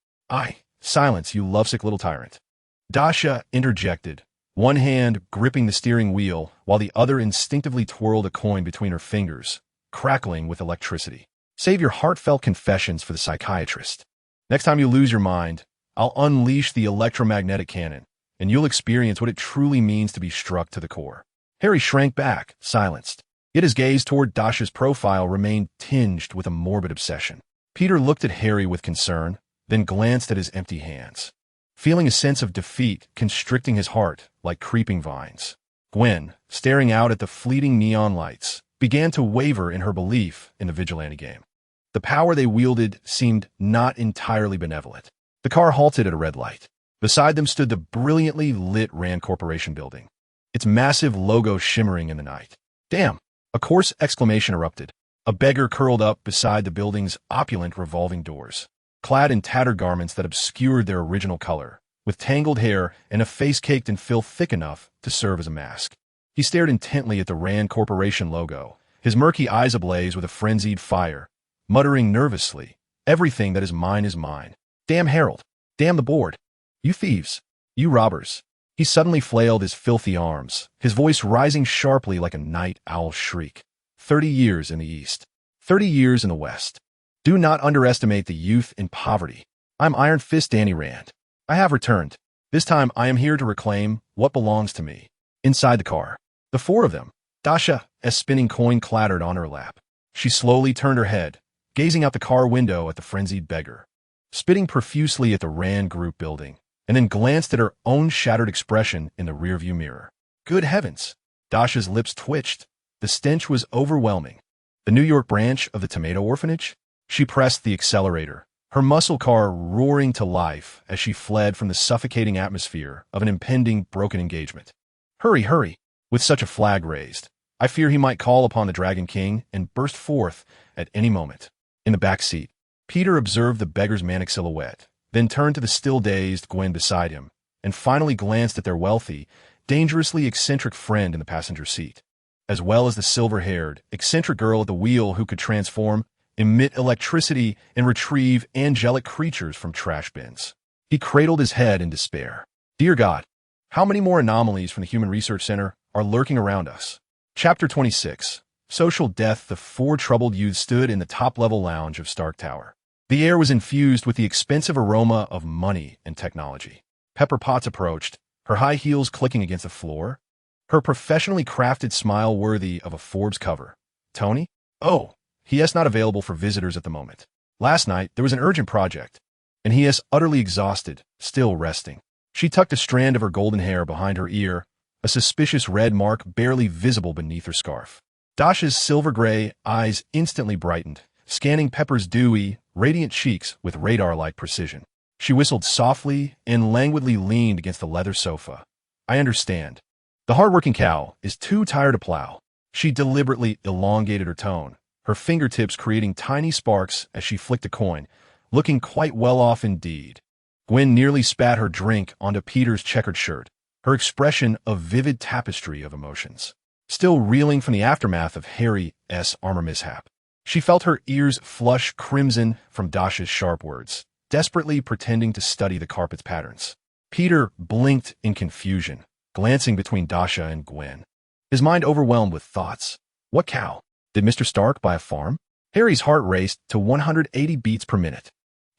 Silence, you lovesick little tyrant. Dasha interjected, one hand gripping the steering wheel while the other instinctively twirled a coin between her fingers, crackling with electricity. Save your heartfelt confessions for the psychiatrist. Next time you lose your mind, I'll unleash the electromagnetic cannon, and you'll experience what it truly means to be struck to the core. Harry shrank back, silenced. Yet his gaze toward Dasha's profile remained tinged with a morbid obsession. Peter looked at Harry with concern, then glanced at his empty hands, feeling a sense of defeat constricting his heart like creeping vines. Gwen, staring out at the fleeting neon lights, began to waver in her belief in the vigilante game. The power they wielded seemed not entirely benevolent. The car halted at a red light. Beside them stood the brilliantly lit Rand Corporation building, its massive logo shimmering in the night. Damn! A coarse exclamation erupted. A beggar curled up beside the building's opulent revolving doors, clad in tattered garments that obscured their original color, with tangled hair and a face caked in filth thick enough to serve as a mask. He stared intently at the Rand Corporation logo, his murky eyes ablaze with a frenzied fire, muttering nervously, everything that is mine is mine. Damn Harold! Damn the board! You thieves! You robbers! He suddenly flailed his filthy arms, his voice rising sharply like a night owl's shriek. 30 years in the East. 30 years in the West. Do not underestimate the youth in poverty. I'm Iron Fist Danny Rand. I have returned. This time I am here to reclaim what belongs to me. Inside the car, the four of them. Dasha, a spinning coin clattered on her lap. She slowly turned her head, gazing out the car window at the frenzied beggar, spitting profusely at the Rand Group building, and then glanced at her own shattered expression in the rearview mirror. Good heavens! Dasha's lips twitched. The stench was overwhelming. The New York branch of the Tomato Orphanage? She pressed the accelerator, her muscle car roaring to life as she fled from the suffocating atmosphere of an impending broken engagement. Hurry, hurry! With such a flag raised, I fear he might call upon the Dragon King and burst forth at any moment. In the back seat, Peter observed the beggar's manic silhouette, then turned to the still-dazed Gwen beside him, and finally glanced at their wealthy, dangerously eccentric friend in the passenger seat, as well as the silver-haired, eccentric girl at the wheel who could transform, emit electricity, and retrieve angelic creatures from trash bins. He cradled his head in despair. Dear God, how many more anomalies from the Human Research Center are lurking around us? Chapter 26. Social Death. The four troubled youths stood in the top-level lounge of Stark Tower. The air was infused with the expensive aroma of money and technology. Pepper Potts approached, her high heels clicking against the floor, her professionally crafted smile worthy of a Forbes cover. Tony? Oh, he is not available for visitors at the moment. Last night, there was an urgent project, and he is utterly exhausted, still resting. She tucked a strand of her golden hair behind her ear, a suspicious red mark barely visible beneath her scarf. Dasha's silver-gray eyes instantly brightened, scanning Pepper's dewy, radiant cheeks with radar-like precision. She whistled softly and languidly leaned against the leather sofa. I understand. The hard-working cow is too tired to plow. She deliberately elongated her tone, her fingertips creating tiny sparks as she flicked a coin, looking quite well off indeed. Gwen nearly spat her drink onto Peter's checkered shirt, her expression a vivid tapestry of emotions. Still reeling from the aftermath of Harry's armor mishap, she felt her ears flush crimson from Dasha's sharp words, desperately pretending to study the carpet's patterns. Peter blinked in confusion, glancing between Dasha and Gwen, his mind overwhelmed with thoughts. What cow? Did Mr. Stark buy a farm? Harry's heart raced to 180 beats per minute.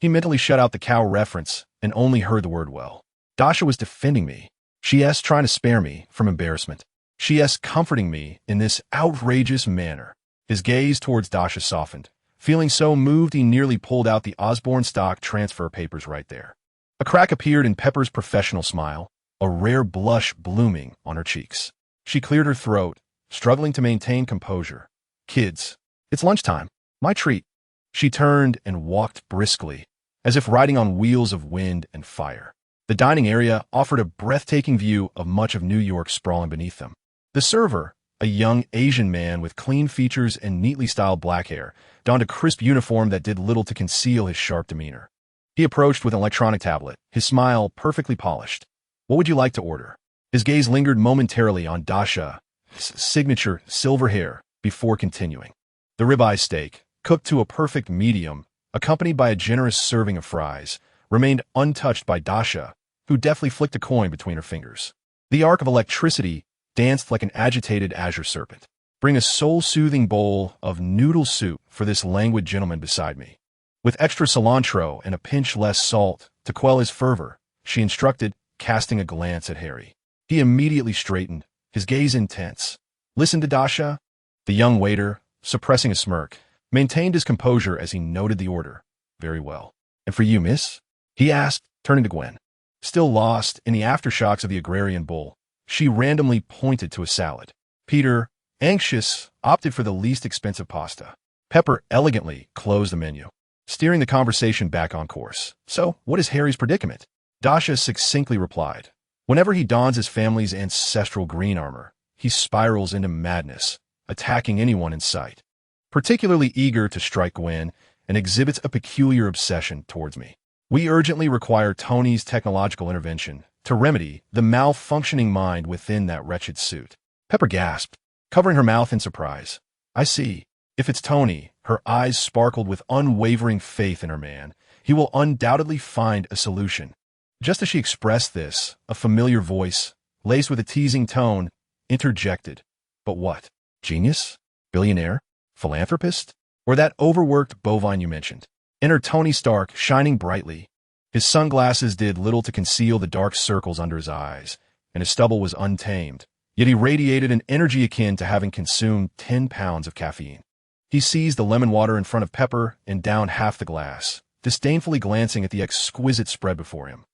He mentally shut out the cow reference and only heard the word well. Dasha was defending me. She's trying to spare me from embarrassment. She's comforting me in this outrageous manner. His gaze towards Dasha softened, feeling so moved he nearly pulled out the Osborne stock transfer papers right there. A crack appeared in Pepper's professional smile, a rare blush blooming on her cheeks. She cleared her throat, struggling to maintain composure. Kids, it's lunchtime. My treat. She turned and walked briskly, as if riding on wheels of wind and fire. The dining area offered a breathtaking view of much of New York sprawling beneath them. The server, a young Asian man with clean features and neatly styled black hair, donned a crisp uniform that did little to conceal his sharp demeanor. He approached with an electronic tablet, his smile perfectly polished. What would you like to order? His gaze lingered momentarily on Dasha's signature silver hair before continuing. The ribeye steak, cooked to a perfect medium, accompanied by a generous serving of fries, remained untouched by Dasha, who deftly flicked a coin between her fingers. The arc of electricity danced like an agitated azure serpent. Bring a soul-soothing bowl of noodle soup for this languid gentleman beside me. With extra cilantro and a pinch less salt to quell his fervor, she instructed, casting a glance at Harry. He immediately straightened, his gaze intense. Listen to Dasha? The young waiter, suppressing a smirk, maintained his composure as he noted the order. Very well. And for you, miss? He asked, turning to Gwen. Still lost in the aftershocks of the agrarian bull, she randomly pointed to a salad. Peter, anxious, opted for the least expensive pasta. Pepper elegantly closed the menu, steering the conversation back on course. So, what is Harry's predicament? Dasha succinctly replied. Whenever he dons his family's ancestral green armor, he spirals into madness, attacking anyone in sight. Particularly eager to strike Gwen, and exhibits a peculiar obsession towards me. We urgently require Tony's technological intervention to remedy the malfunctioning mind within that wretched suit. Pepper gasped, covering her mouth in surprise. I see. If it's Tony, her eyes sparkled with unwavering faith in her man, he will undoubtedly find a solution. Just as she expressed this, a familiar voice, laced with a teasing tone, interjected. But what? Genius? Billionaire? Philanthropist? Or that overworked bovine you mentioned? Enter Tony Stark, shining brightly. His sunglasses did little to conceal the dark circles under his eyes, and his stubble was untamed, yet he radiated an energy akin to having consumed 10 pounds of caffeine. He seized the lemon water in front of Pepper and downed half the glass, disdainfully glancing at the exquisite spread before him.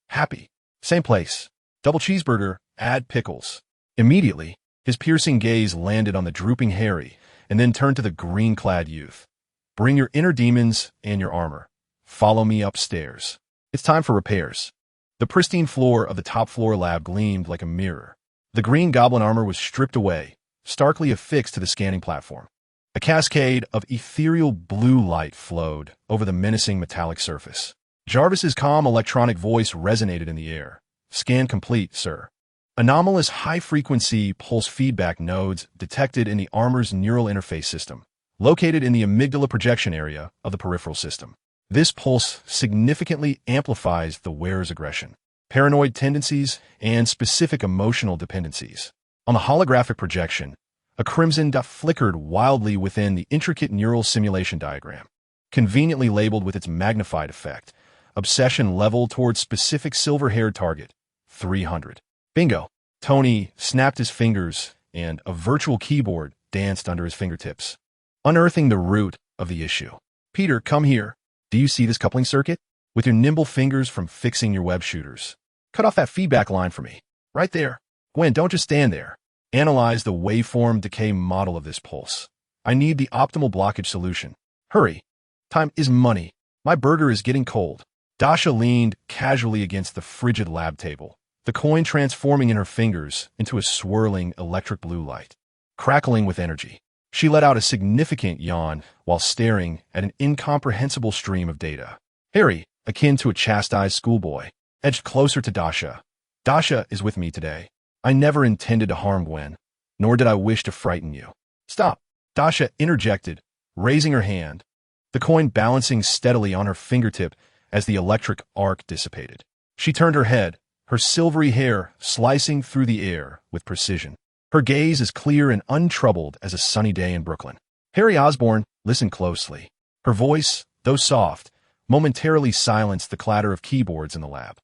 Happy. Same place. Double cheeseburger, add pickles. Immediately, his piercing gaze landed on the drooping Harry, and then turned to the green-clad youth. Bring your inner demons and your armor. Follow me upstairs. It's time for repairs. The pristine floor of the top-floor lab gleamed like a mirror. The green goblin armor was stripped away, starkly affixed to the scanning platform. A cascade of ethereal blue light flowed over the menacing metallic surface. Jarvis's calm electronic voice resonated in the air. Scan complete, sir. Anomalous high-frequency pulse feedback nodes detected in the armor's neural interface system, located in the amygdala projection area of the peripheral system. This pulse significantly amplifies the wearer's aggression, paranoid tendencies, and specific emotional dependencies. On the holographic projection, a crimson dot flickered wildly within the intricate neural simulation diagram, conveniently labeled with its magnified effect, obsession level towards specific silver-haired target, 300. Bingo! Tony snapped his fingers, and a virtual keyboard danced under his fingertips, unearthing the root of the issue. Peter, come here. Do you see this coupling circuit? With your nimble fingers from fixing your web shooters. Cut off that feedback line for me. Right there. Gwen, don't just stand there. Analyze the waveform decay model of this pulse. I need the optimal blockage solution. Hurry. Time is money. My burger is getting cold. Dasha leaned casually against the frigid lab table, the coin transforming in her fingers into a swirling electric blue light. Crackling with energy, She let out a significant yawn while staring at an incomprehensible stream of data. Harry, akin to a chastised schoolboy, edged closer to Dasha. Dasha is with me today. I never intended to harm Gwen, nor did I wish to frighten you. Stop, Dasha interjected, raising her hand, the coin balancing steadily on her fingertip as the electric arc dissipated. She turned her head, her silvery hair slicing through the air with precision. Her gaze as clear and untroubled as a sunny day in Brooklyn. Harry Osborn listened closely. Her voice, though soft, momentarily silenced the clatter of keyboards in the lab.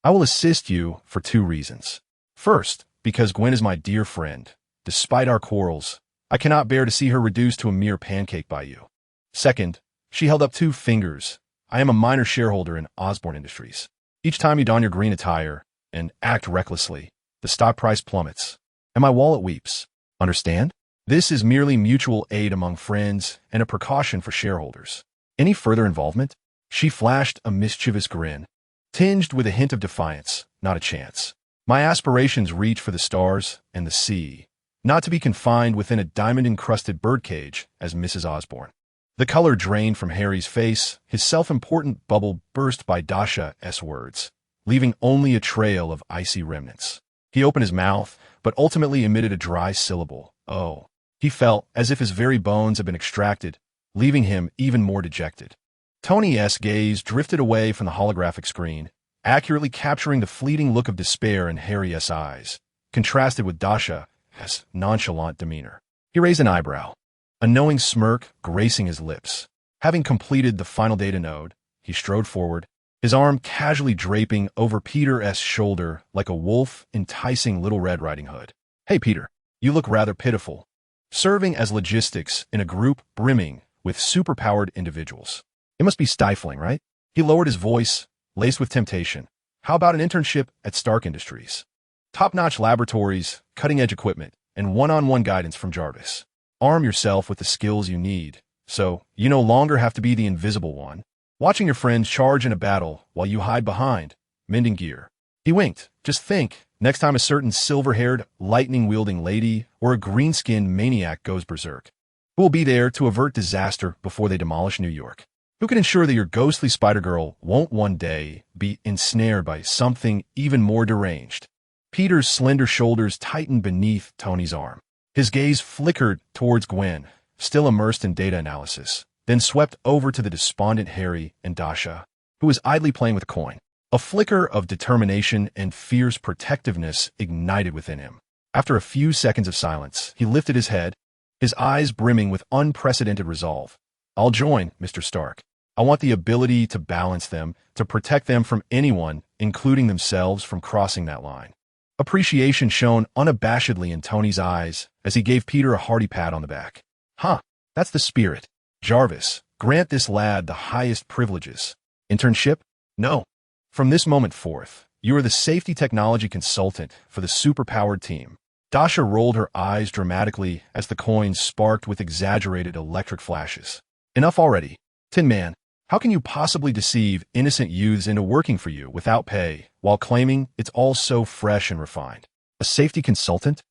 I will assist you for 2 reasons. First, because Gwen is my dear friend. Despite our quarrels, I cannot bear to see her reduced to a mere pancake by you. Second, she held up 2 fingers. I am a minor shareholder in Osborn Industries. Each time you don your green attire and act recklessly, the stock price plummets, and my wallet weeps. Understand? This is merely mutual aid among friends and a precaution for shareholders. Any further involvement? She flashed a mischievous grin, tinged with a hint of defiance. Not a chance. My aspirations reach for the stars and the sea, not to be confined within a diamond-encrusted birdcage as Mrs. Osborn. The color drained from Harry's face, his self-important bubble burst by Dasha's words, leaving only a trail of icy remnants. He opened his mouth, but ultimately emitted a dry syllable. Oh. He felt as if his very bones had been extracted, leaving him even more dejected. Tony's gaze drifted away from the holographic screen, accurately capturing the fleeting look of despair in Harry's eyes, contrasted with Dasha's nonchalant demeanor. He raised an eyebrow, a knowing smirk gracing his lips. Having completed the final data node, he strode forward, his arm casually draping over Peter's shoulder like a wolf enticing Little Red Riding Hood. Hey, Peter, you look rather pitiful, serving as logistics in a group brimming with superpowered individuals. It must be stifling, right? He lowered his voice, laced with temptation. How about an internship at Stark Industries? Top-notch laboratories, cutting-edge equipment, and one-on-one guidance from Jarvis. Arm yourself with the skills you need, so you no longer have to be the invisible one, watching your friends charge in a battle while you hide behind, mending gear. He winked. Just think, next time a certain silver-haired, lightning-wielding lady or a green-skinned maniac goes berserk, who will be there to avert disaster before they demolish New York? Who can ensure that your ghostly Spider-Girl won't one day be ensnared by something even more deranged? Peter's slender shoulders tightened beneath Tony's arm. His gaze flickered towards Gwen, still immersed in data analysis, then swept over to the despondent Harry and Dasha, who was idly playing with a coin. A flicker of determination and fierce protectiveness ignited within him. After a few seconds of silence, he lifted his head, his eyes brimming with unprecedented resolve. I'll join, Mr. Stark. I want the ability to balance them, to protect them from anyone, including themselves, from crossing that line. Appreciation shone unabashedly in Tony's eyes as he gave Peter a hearty pat on the back. Huh, that's the spirit. Jarvis, grant this lad the highest privileges. Internship? No. From this moment forth, you are the safety technology consultant for the superpowered team. Dasha rolled her eyes dramatically as the coins sparked with exaggerated electric flashes. Enough already. Tin Man, how can you possibly deceive innocent youths into working for you without pay while claiming it's all so fresh and refined? A safety consultant?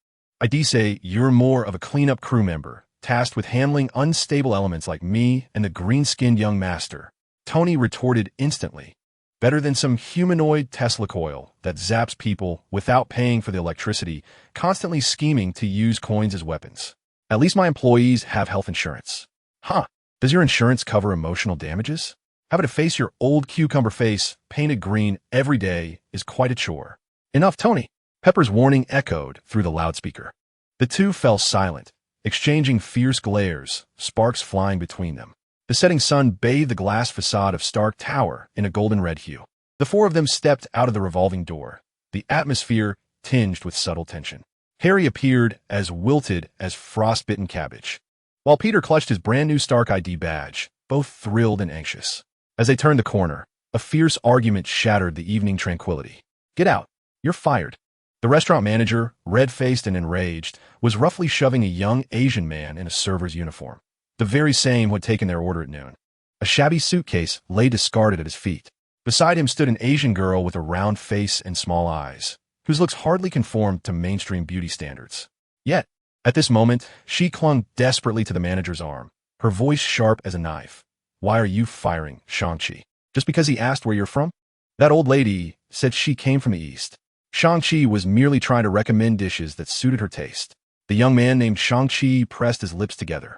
I say you're more of a cleanup crew member, tasked with handling unstable elements like me and the green-skinned young master. Tony retorted instantly. Better than some humanoid Tesla coil that zaps people without paying for the electricity, constantly scheming to use coins as weapons. At least my employees have health insurance. Huh. Does your insurance cover emotional damages? Having to face your old cucumber face painted green every day is quite a chore. Enough, Tony. Pepper's warning echoed through the loudspeaker. The two fell silent, exchanging fierce glares, sparks flying between them. The setting sun bathed the glass facade of Stark Tower in a golden-red hue. The 4 of them stepped out of the revolving door, the atmosphere tinged with subtle tension. Harry appeared as wilted as frostbitten cabbage, while Peter clutched his brand-new Stark ID badge, both thrilled and anxious. As they turned the corner, a fierce argument shattered the evening tranquility. Get out. You're fired. The restaurant manager, red-faced and enraged, was roughly shoving a young Asian man in a server's uniform, the very same who had taken their order at noon. A shabby suitcase lay discarded at his feet. Beside him stood an Asian girl with a round face and small eyes, whose looks hardly conformed to mainstream beauty standards. Yet, At this moment, she clung desperately to the manager's arm, her voice sharp as a knife. Why are you firing Shang-Chi? Just because he asked where you're from? That old lady said she came from the East. Shang-Chi was merely trying to recommend dishes that suited her taste. The young man named Shang-Chi pressed his lips together,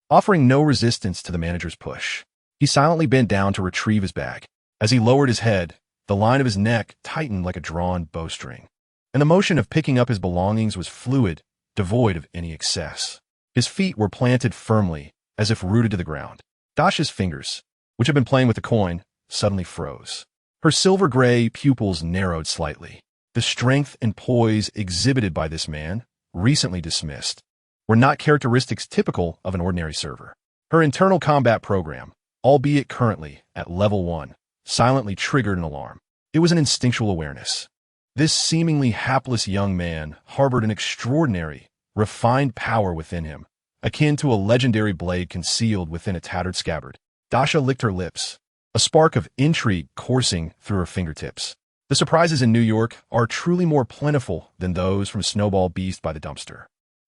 offering no resistance to the manager's push. He silently bent down to retrieve his bag. As he lowered his head, the line of his neck tightened like a drawn bowstring, and the motion of picking up his belongings was fluid, devoid of any excess. His feet were planted firmly, as if rooted to the ground. Dasha's fingers, which had been playing with the coin, suddenly froze. Her silver-gray pupils narrowed slightly. The strength and poise exhibited by this man, recently dismissed, were not characteristics typical of an ordinary server. Her internal combat program, albeit currently at level 1, silently triggered an alarm. It was an instinctual awareness. This seemingly hapless young man harbored an extraordinary, refined power within him, akin to a legendary blade concealed within a tattered scabbard. Dasha licked her lips, a spark of intrigue coursing through her fingertips. The surprises in New York are truly more plentiful than those from Snowball Beast by the dumpster.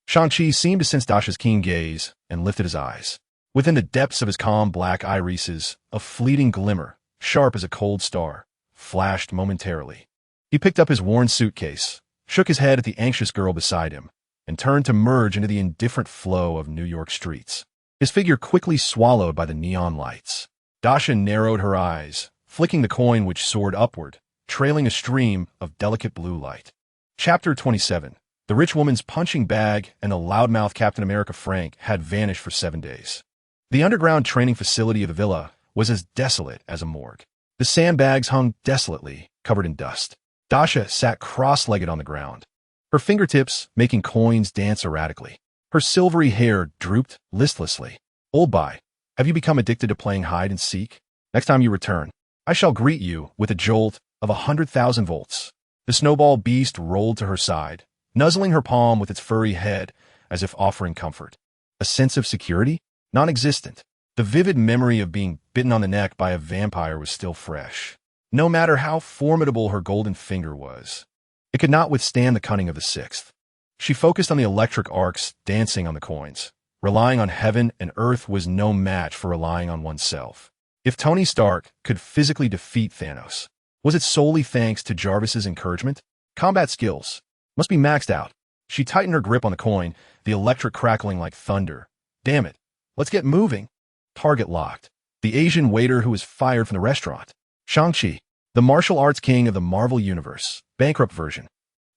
Shang-Chi seemed to sense Dasha's keen gaze and lifted his eyes. Within the depths of his calm black irises, a fleeting glimmer, sharp as a cold star, flashed momentarily. He picked up his worn suitcase, shook his head at the anxious girl beside him, and turned to merge into the indifferent flow of New York streets. His figure quickly swallowed by the neon lights. Dasha narrowed her eyes, flicking the coin which soared upward, trailing a stream of delicate blue light. Chapter 27. The rich woman's punching bag and the loudmouth Captain America Frank had vanished for 7 days. The underground training facility of the villa was as desolate as a morgue. The sandbags hung desolately, covered in dust. Dasha sat cross-legged on the ground, her fingertips making coins dance erratically. Her silvery hair drooped listlessly. Old Bai, have you become addicted to playing hide and seek? Next time you return, I shall greet you with a jolt of 100,000 volts. The snowball beast rolled to her side, nuzzling her palm with its furry head as if offering comfort. A sense of security? Non-existent. The vivid memory of being bitten on the neck by a vampire was still fresh. No matter how formidable her golden finger was, it could not withstand the cunning of the sixth. She focused on the electric arcs dancing on the coins. Relying on heaven and earth was no match for relying on oneself. If Tony Stark could physically defeat Thanos, was it solely thanks to Jarvis's encouragement? Combat skills must be maxed out. She tightened her grip on the coin, the electric crackling like thunder. Damn it. Let's get moving. Target locked. The Asian waiter who was fired from the restaurant. Shang-Chi, the martial arts king of the Marvel Universe, bankrupt version.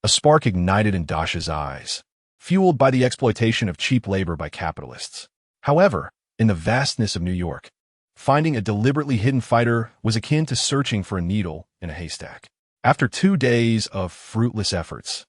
A spark ignited in Dasha's eyes, fueled by the exploitation of cheap labor by capitalists. However, in the vastness of New York, finding a deliberately hidden fighter was akin to searching for a needle in a haystack. After 2 days of fruitless efforts,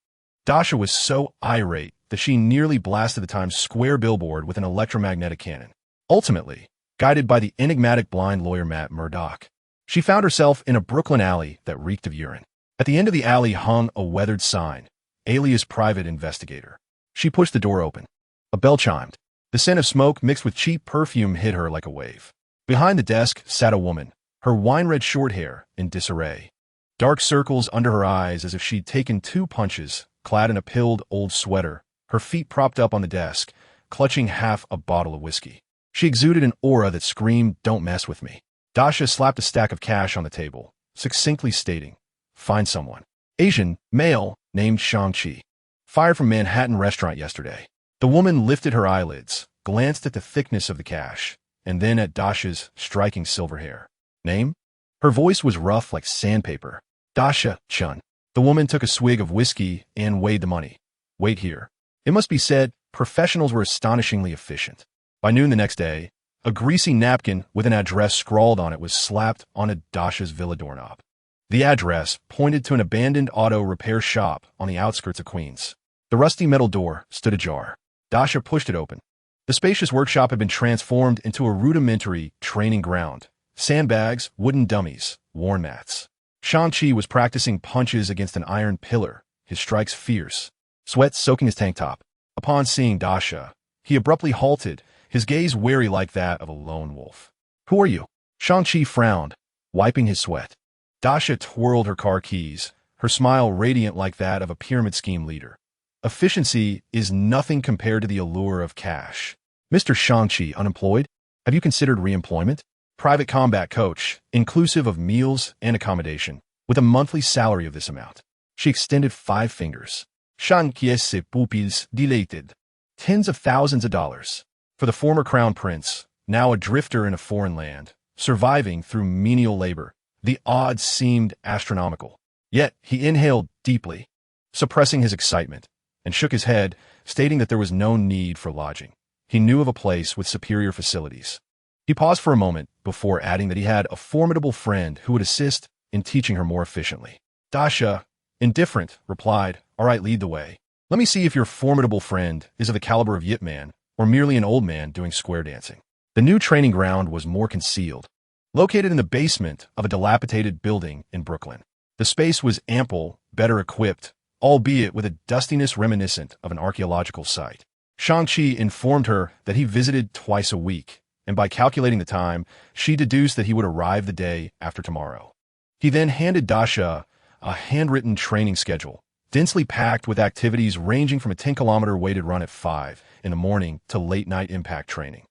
Dasha was so irate that she nearly blasted the Times Square billboard with an electromagnetic cannon. Ultimately, guided by the enigmatic blind lawyer Matt Murdock, she found herself in a Brooklyn alley that reeked of urine. At the end of the alley hung a weathered sign, alias private investigator. She pushed the door open. A bell chimed. The scent of smoke mixed with cheap perfume hit her like a wave. Behind the desk sat a woman, her wine-red short hair in disarray. Dark circles under her eyes as if she'd taken 2 punches, clad in a pilled old sweater, her feet propped up on the desk, clutching half a bottle of whiskey. She exuded an aura that screamed, "Don't mess with me." Dasha slapped a stack of cash on the table, succinctly stating, "Find someone. Asian, male, named Shang-Chi. Fired from Manhattan restaurant yesterday." The woman lifted her eyelids, glanced at the thickness of the cash, and then at Dasha's striking silver hair. Name? Her voice was rough like sandpaper. Dasha Chen. The woman took a swig of whiskey and weighed the money. Wait here. It must be said, professionals were astonishingly efficient. By noon the next day, a greasy napkin with an address scrawled on it was slapped onto Dasha's villa doorknob. The address pointed to an abandoned auto repair shop on the outskirts of Queens. The rusty metal door stood ajar. Dasha pushed it open. The spacious workshop had been transformed into a rudimentary training ground. Sandbags, wooden dummies, worn mats. Shang-Chi was practicing punches against an iron pillar, his strikes fierce, sweat soaking his tank top. Upon seeing Dasha, he abruptly halted, his gaze wary like that of a lone wolf. Who are you? Shang-Chi frowned, wiping his sweat. Dasha twirled her car keys, her smile radiant like that of a pyramid scheme leader. efficiency is nothing compared to the allure of cash. Mr. Shang-Chi, unemployed? Have you considered reemployment? Private combat coach, inclusive of meals and accommodation, with a monthly salary of this amount. She extended 5 fingers. Shang-Chi se pupils dilated. Tens of thousands of dollars. For the former crown prince, now a drifter in a foreign land, surviving through menial labor, the odds seemed astronomical. Yet he inhaled deeply, suppressing his excitement, and shook his head, stating that there was no need for lodging. He knew of a place with superior facilities. He paused for a moment before adding that he had a formidable friend who would assist in teaching her more efficiently. Dasha, indifferent, replied, "All right, lead the way. Let me see if your formidable friend is of the caliber of Yip Man or merely an old man doing square dancing." The new training ground was more concealed, located in the basement of a dilapidated building in Brooklyn. The space was ample, better equipped, albeit with a dustiness reminiscent of an archaeological site. Shang-Chi informed her that he visited twice a week, and by calculating the time, she deduced that he would arrive the day after tomorrow. He then handed Dasha a handwritten training schedule, densely packed with activities ranging from a 10-kilometer weighted run at 5 in the morning to late-night impact training,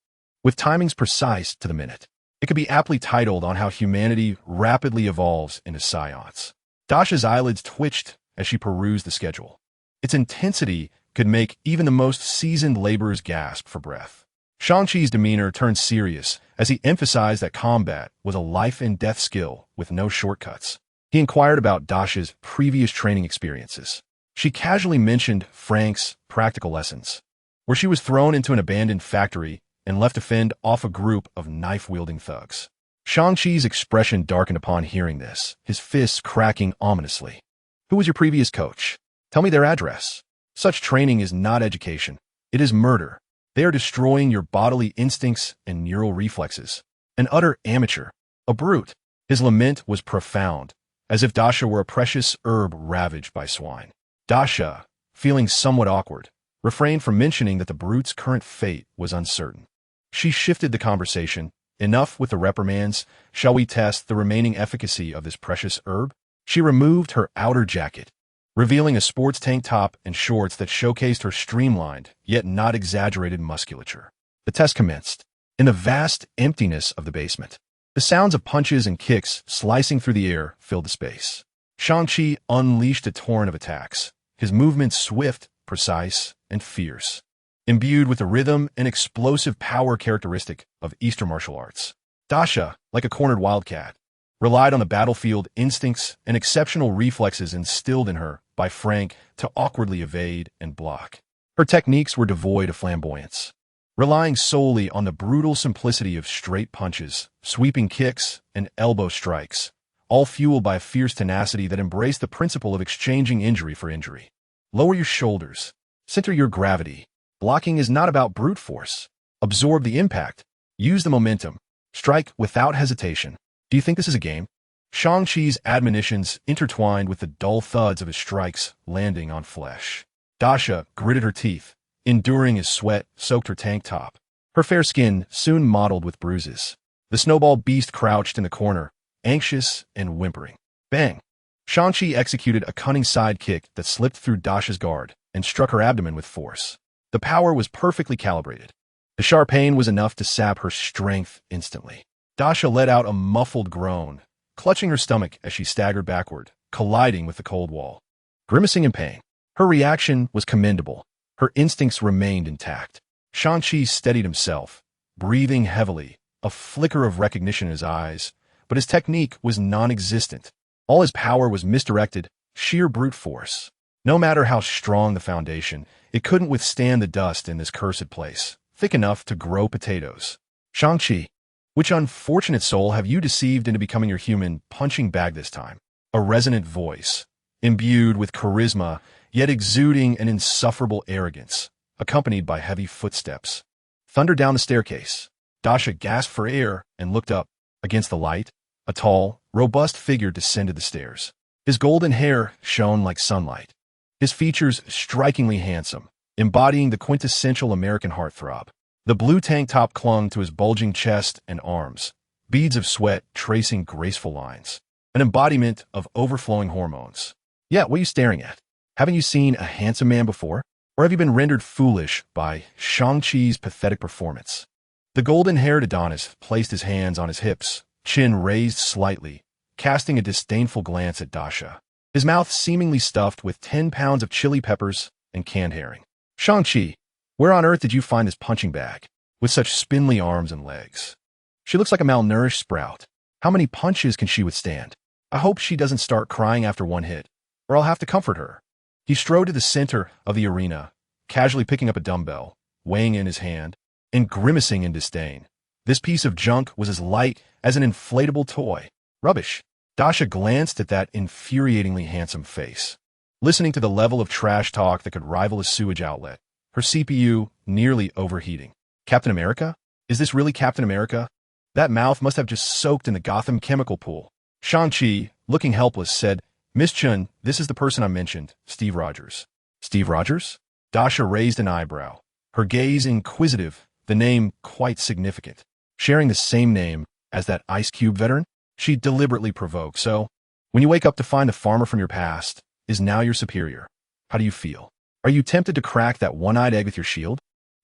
with timings precise to the minute. It could be aptly titled on how humanity rapidly evolves into scions. Dasha's eyelids twitched as she perused the schedule. Its intensity could make even the most seasoned laborers gasp for breath. Shang-Chi's demeanor turned serious as he emphasized that combat was a life-and-death skill with no shortcuts. He inquired about Dasha's previous training experiences. She casually mentioned Frank's practical lessons, where she was thrown into an abandoned factory and left to fend off a group of knife-wielding thugs. Shang-Chi's expression darkened upon hearing this, his fists cracking ominously. "Who was your previous coach? Tell me their address." Such training is not education. It is murder. They are destroying your bodily instincts and neural reflexes. An utter amateur. A brute. His lament was profound, as if Dasha were a precious herb ravaged by swine. Dasha, feeling somewhat awkward, refrained from mentioning that the brute's current fate was uncertain. She shifted the conversation. "Enough with the reprimands. Shall we test the remaining efficacy of this precious herb?" She removed her outer jacket, revealing a sports tank top and shorts that showcased her streamlined, yet not exaggerated musculature. The test commenced. In the vast emptiness of the basement, the sounds of punches and kicks slicing through the air filled the space. Shang-Chi unleashed a torrent of attacks, his movements swift, precise, and fierce, imbued with the rhythm and explosive power characteristic of Eastern martial arts. Dasha, like a cornered wildcat, relied on the battlefield instincts and exceptional reflexes instilled in her by Frank to awkwardly evade and block. Her techniques were devoid of flamboyance, relying solely on the brutal simplicity of straight punches, sweeping kicks, and elbow strikes, all fueled by a fierce tenacity that embraced the principle of exchanging injury for injury. Lower your shoulders. Center your gravity. Blocking is not about brute force. Absorb the impact. Use the momentum. Strike without hesitation. Do you think this is a game? Shang-Chi's admonitions intertwined with the dull thuds of his strikes landing on flesh. Dasha gritted her teeth, enduring as sweat soaked her tank top. Her fair skin soon mottled with bruises. The snowball beast crouched in the corner, anxious and whimpering. Bang! Shang-Chi executed a cunning side kick that slipped through Dasha's guard and struck her abdomen with force. The power was perfectly calibrated. The sharp pain was enough to sap her strength instantly. Dasha let out a muffled groan, clutching her stomach as she staggered backward, colliding with the cold wall. Grimacing in pain, her reaction was commendable. Her instincts remained intact. Shang-Chi steadied himself, breathing heavily, a flicker of recognition in his eyes, but his technique was non-existent. All his power was misdirected, sheer brute force. No matter how strong the foundation, it couldn't withstand the dust in this cursed place, thick enough to grow potatoes. Shang-Chi, which unfortunate soul have you deceived into becoming your human punching bag this time? A resonant voice, imbued with charisma, yet exuding an insufferable arrogance, accompanied by heavy footsteps, thundered down the staircase. Dasha gasped for air and looked up. Against the light, a tall, robust figure descended the stairs. His golden hair shone like sunlight, his features strikingly handsome, embodying the quintessential American heartthrob. The blue tank top clung to his bulging chest and arms, beads of sweat tracing graceful lines, an embodiment of overflowing hormones. "Yeah, what are you staring at?" Haven't you seen a handsome man before? Or have you been rendered foolish by Shang-Chi's pathetic performance? The golden-haired Adonis placed his hands on his hips, chin raised slightly, casting a disdainful glance at Dasha, his mouth seemingly stuffed with 10 pounds of chili peppers and canned herring. Shang-Chi, where on earth did you find this punching bag, with such spindly arms and legs? She looks like a malnourished sprout. How many punches can she withstand? I hope she doesn't start crying after one hit, or I'll have to comfort her. He strode to the center of the arena, casually picking up a dumbbell, weighing in his hand, and grimacing in disdain. This piece of junk was as light as an inflatable toy. Rubbish. Dasha glanced at that infuriatingly handsome face, listening to the level of trash talk that could rival a sewage outlet, her CPU nearly overheating. Captain America? Is this really Captain America? That mouth must have just soaked in the Gotham chemical pool. Shang-Chi, looking helpless, said, Miss Chen, this is the person I mentioned, Steve Rogers. Steve Rogers? Dasha raised an eyebrow, her gaze inquisitive, the name quite significant. Sharing the same name as that Ice Cube veteran? She deliberately provoked. So, when you wake up to find the farmer from your past is now your superior, how do you feel? Are you tempted to crack that one-eyed egg with your shield?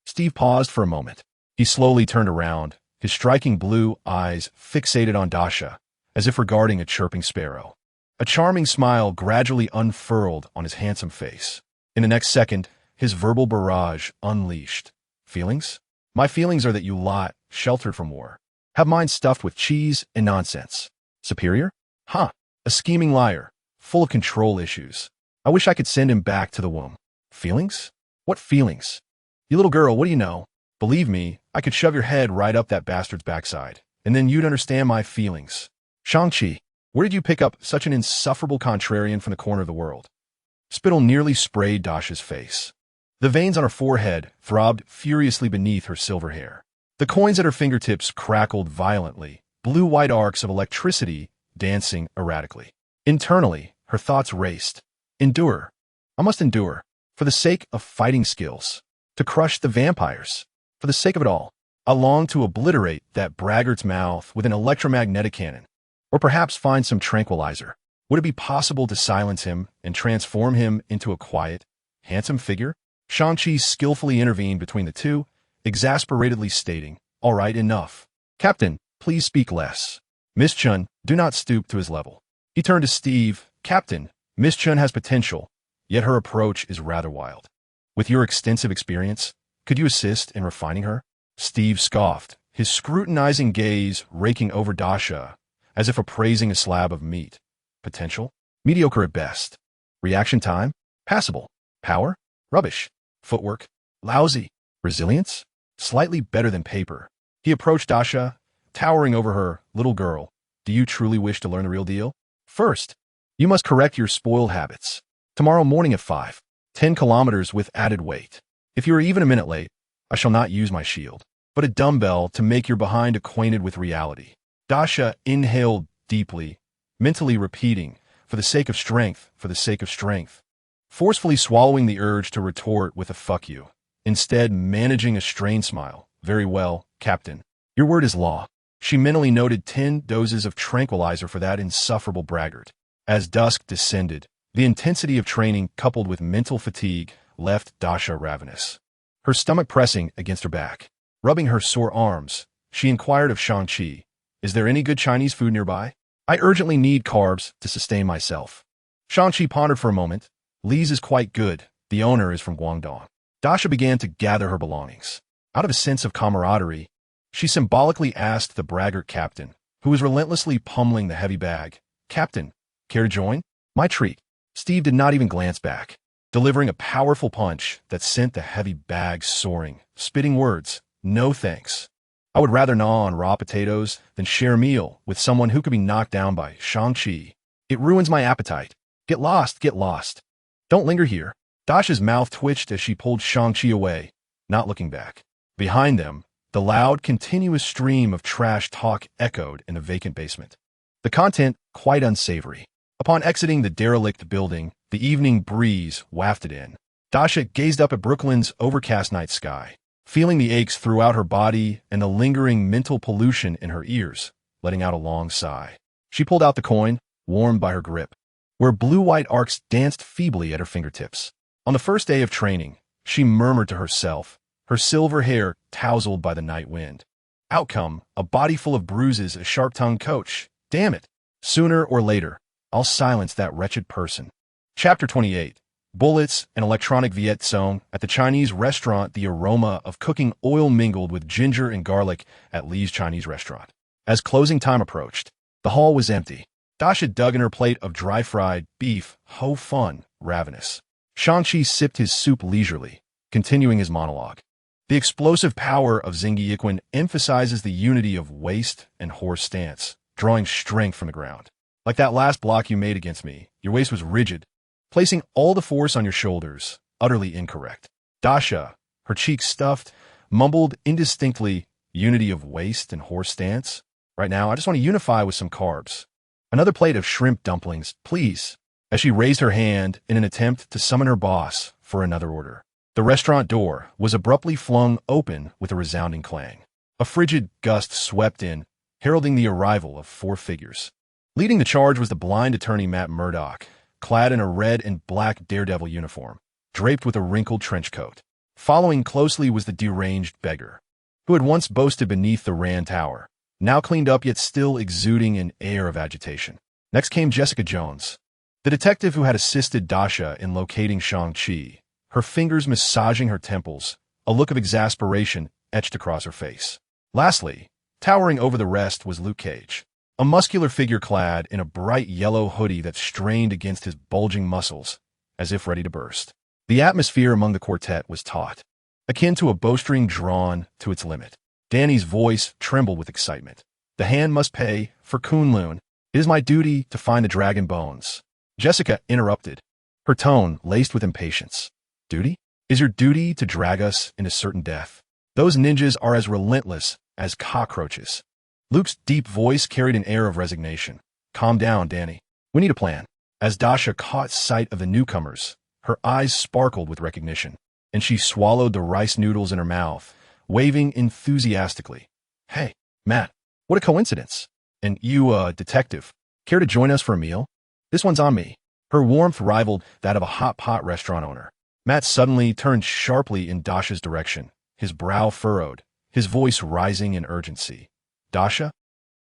Steve paused for a moment. He slowly turned around, his striking blue eyes fixated on Dasha, as if regarding a chirping sparrow. A charming smile gradually unfurled on his handsome face. In the next second, his verbal barrage unleashed. Feelings? My feelings are that you lot, sheltered from war, have mine stuffed with cheese and nonsense. Superior? Huh. A scheming liar, full of control issues. I wish I could send him back to the womb. Feelings? What feelings? You little girl, what do you know? Believe me, I could shove your head right up that bastard's backside, and then you'd understand my feelings. Shang-Chi, where did you pick up such an insufferable contrarian from the corner of the world? Spittle nearly sprayed Dasha's face. The veins on her forehead throbbed furiously beneath her silver hair. The coins at her fingertips crackled violently, blue-white arcs of electricity dancing erratically. Internally, her thoughts raced. Endure. I must endure. For the sake of fighting skills. To crush the vampires. For the sake of it all. I long to obliterate that braggart's mouth with an electromagnetic cannon. Or perhaps find some tranquilizer. Would it be possible to silence him and transform him into a quiet, handsome figure? Shang-Chi skillfully intervened between the two, exasperatedly stating, All right, enough. Captain, please speak less. Miss Chen, do not stoop to his level. He turned to Steve. Captain, Miss Chen has potential, yet her approach is rather wild. With your extensive experience, could you assist in refining her? Steve scoffed, his scrutinizing gaze raking over Dasha, as if appraising a slab of meat. Potential? Mediocre at best. Reaction time? Passable. Power? Rubbish. Footwork? Lousy. Resilience? Slightly better than paper. He approached Dasha, towering over her. Little girl, do you truly wish to learn the real deal? First, you must correct your spoiled habits. Tomorrow morning at 5. 10 kilometers with added weight. If you are even a minute late, I shall not use my shield, but a dumbbell to make your behind acquainted with reality. Dasha inhaled deeply, mentally repeating, for the sake of strength, for the sake of strength. Forcefully swallowing the urge to retort with a fuck you. Instead, managing a strained smile. Very well, Captain. Your word is law. She mentally noted 10 doses of tranquilizer for that insufferable braggart. As dusk descended, the intensity of training coupled with mental fatigue left Dasha ravenous. Her stomach pressing against her back. Rubbing her sore arms, she inquired of Shang-Chi, Is there any good Chinese food nearby? I urgently need carbs to sustain myself. Shang-Chi pondered for a moment. Li's is quite good. The owner is from Guangdong. Dasha began to gather her belongings. Out of a sense of camaraderie, she symbolically asked the braggart captain, who was relentlessly pummeling the heavy bag, Captain, care to join? My treat. Steve did not even glance back, delivering a powerful punch that sent the heavy bag soaring, spitting words, no thanks. I would rather gnaw on raw potatoes than share a meal with someone who could be knocked down by Shang-Chi. It ruins my appetite. Get lost, get lost. Don't linger here. Dasha's mouth twitched as she pulled Shang-Chi away, not looking back. Behind them, the loud, continuous stream of trash talk echoed in the vacant basement. The content quite unsavory. Upon exiting the derelict building, the evening breeze wafted in. Dasha gazed up at Brooklyn's overcast night sky, feeling the aches throughout her body and the lingering mental pollution in her ears, letting out a long sigh. She pulled out the coin, warmed by her grip. where blue-white arcs danced feebly at her fingertips. On the first day of training, she murmured to herself, her silver hair tousled by the night wind. Outcome, a body full of bruises, a sharp-tongued coach. Damn it. Sooner or later, I'll silence that wretched person. Chapter 28. Bullets and electronic Viet Zone. At the Chinese restaurant, the aroma of cooking oil mingled with ginger and garlic at Lee's Chinese restaurant. As closing time approached, the hall was empty. Dasha dug in her plate of dry-fried beef, ho fun, ravenous. Shang-Chi sipped his soup leisurely, continuing his monologue. The explosive power of Xingyi Yiquan emphasizes the unity of waist and horse stance, drawing strength from the ground. Like that last block you made against me, your waist was rigid, placing all the force on your shoulders, utterly incorrect. Dasha, her cheeks stuffed, mumbled indistinctly, unity of waist and horse stance. Right now, I just want to unify with some carbs. Another plate of shrimp dumplings, please, as she raised her hand in an attempt to summon her boss for another order. The restaurant door was abruptly flung open with a resounding clang. A frigid gust swept in, heralding the arrival of 4 figures. Leading the charge was the blind attorney Matt Murdock, clad in a red and black daredevil uniform, draped with a wrinkled trench coat. Following closely was the deranged beggar, who had once boasted beneath the Rand Tower, now cleaned up yet still exuding an air of agitation. Next came Jessica Jones, the detective who had assisted Dasha in locating Shang-Chi, her fingers massaging her temples, a look of exasperation etched across her face. Lastly, towering over the rest was Luke Cage, a muscular figure clad in a bright yellow hoodie that strained against his bulging muscles, as if ready to burst. The atmosphere among the quartet was taut, akin to a bowstring drawn to its limit. Danny's voice trembled with excitement. The hand must pay, for Kunlun. It is my duty to find the dragon bones. Jessica interrupted, her tone laced with impatience. Duty? Is your duty to drag us into certain death? Those ninjas are as relentless as cockroaches. Luke's deep voice carried an air of resignation. Calm down, Danny. We need a plan. As Dasha caught sight of the newcomers, her eyes sparkled with recognition, and she swallowed the rice noodles in her mouth, waving enthusiastically. Hey, Matt, what a coincidence. And you, detective, care to join us for a meal? This one's on me. Her warmth rivaled that of a hot pot restaurant owner. Matt suddenly turned sharply in Dasha's direction, his brow furrowed, his voice rising in urgency. Dasha?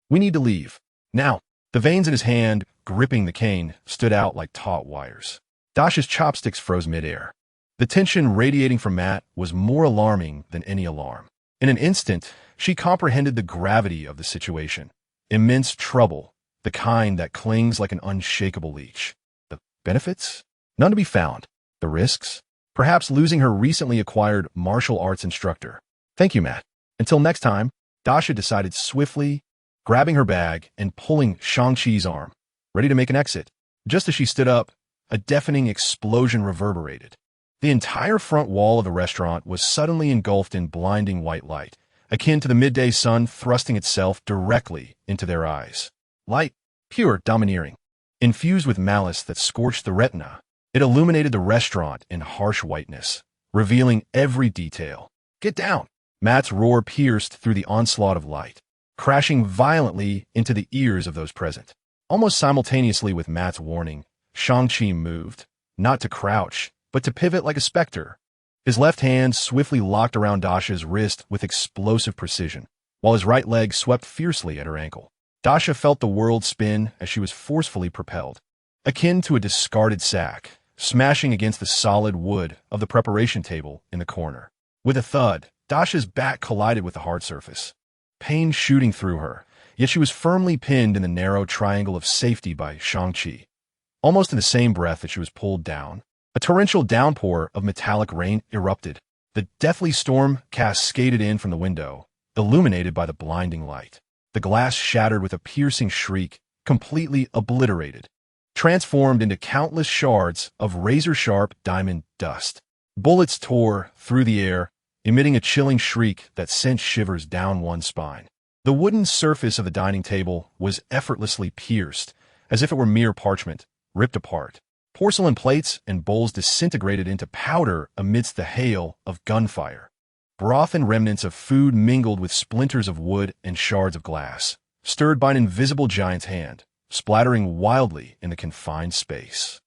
We need to leave. Now. The veins in his hand, gripping the cane, stood out like taut wires. Dasha's chopsticks froze midair. The tension radiating from Matt was more alarming than any alarm. In an instant, she comprehended the gravity of the situation. Immense trouble, the kind that clings like an unshakable leech. The benefits? None to be found. The risks? Perhaps losing her recently acquired martial arts instructor. Thank you, Matt. Until next time, Dasha decided swiftly, grabbing her bag and pulling Shang-Chi's arm, ready to make an exit. Just as she stood up, a deafening explosion reverberated. The entire front wall of the restaurant was suddenly engulfed in blinding white light, akin to the midday sun thrusting itself directly into their eyes. Light, pure, domineering, infused with malice that scorched the retina. It illuminated the restaurant in harsh whiteness, revealing every detail. Get down! Matt's roar pierced through the onslaught of light, crashing violently into the ears of those present. Almost simultaneously with Matt's warning, Shang-Chi moved, not to crouch, but to pivot like a specter. His left hand swiftly locked around Dasha's wrist with explosive precision, while his right leg swept fiercely at her ankle. Dasha felt the world spin as she was forcefully propelled, akin to a discarded sack, smashing against the solid wood of the preparation table in the corner. With a thud, Dasha's back collided with the hard surface, pain shooting through her, yet she was firmly pinned in the narrow triangle of safety by Shang-Chi. Almost in the same breath that she was pulled down, a torrential downpour of metallic rain erupted. The deathly storm cascaded in from the window, illuminated by the blinding light. The glass shattered with a piercing shriek, completely obliterated, transformed into countless shards of razor-sharp diamond dust. Bullets tore through the air, emitting a chilling shriek that sent shivers down one's spine. The wooden surface of the dining table was effortlessly pierced, as if it were mere parchment, ripped apart. Porcelain plates and bowls disintegrated into powder amidst the hail of gunfire. Broth and remnants of food mingled with splinters of wood and shards of glass, stirred by an invisible giant's hand, splattering wildly in the confined space.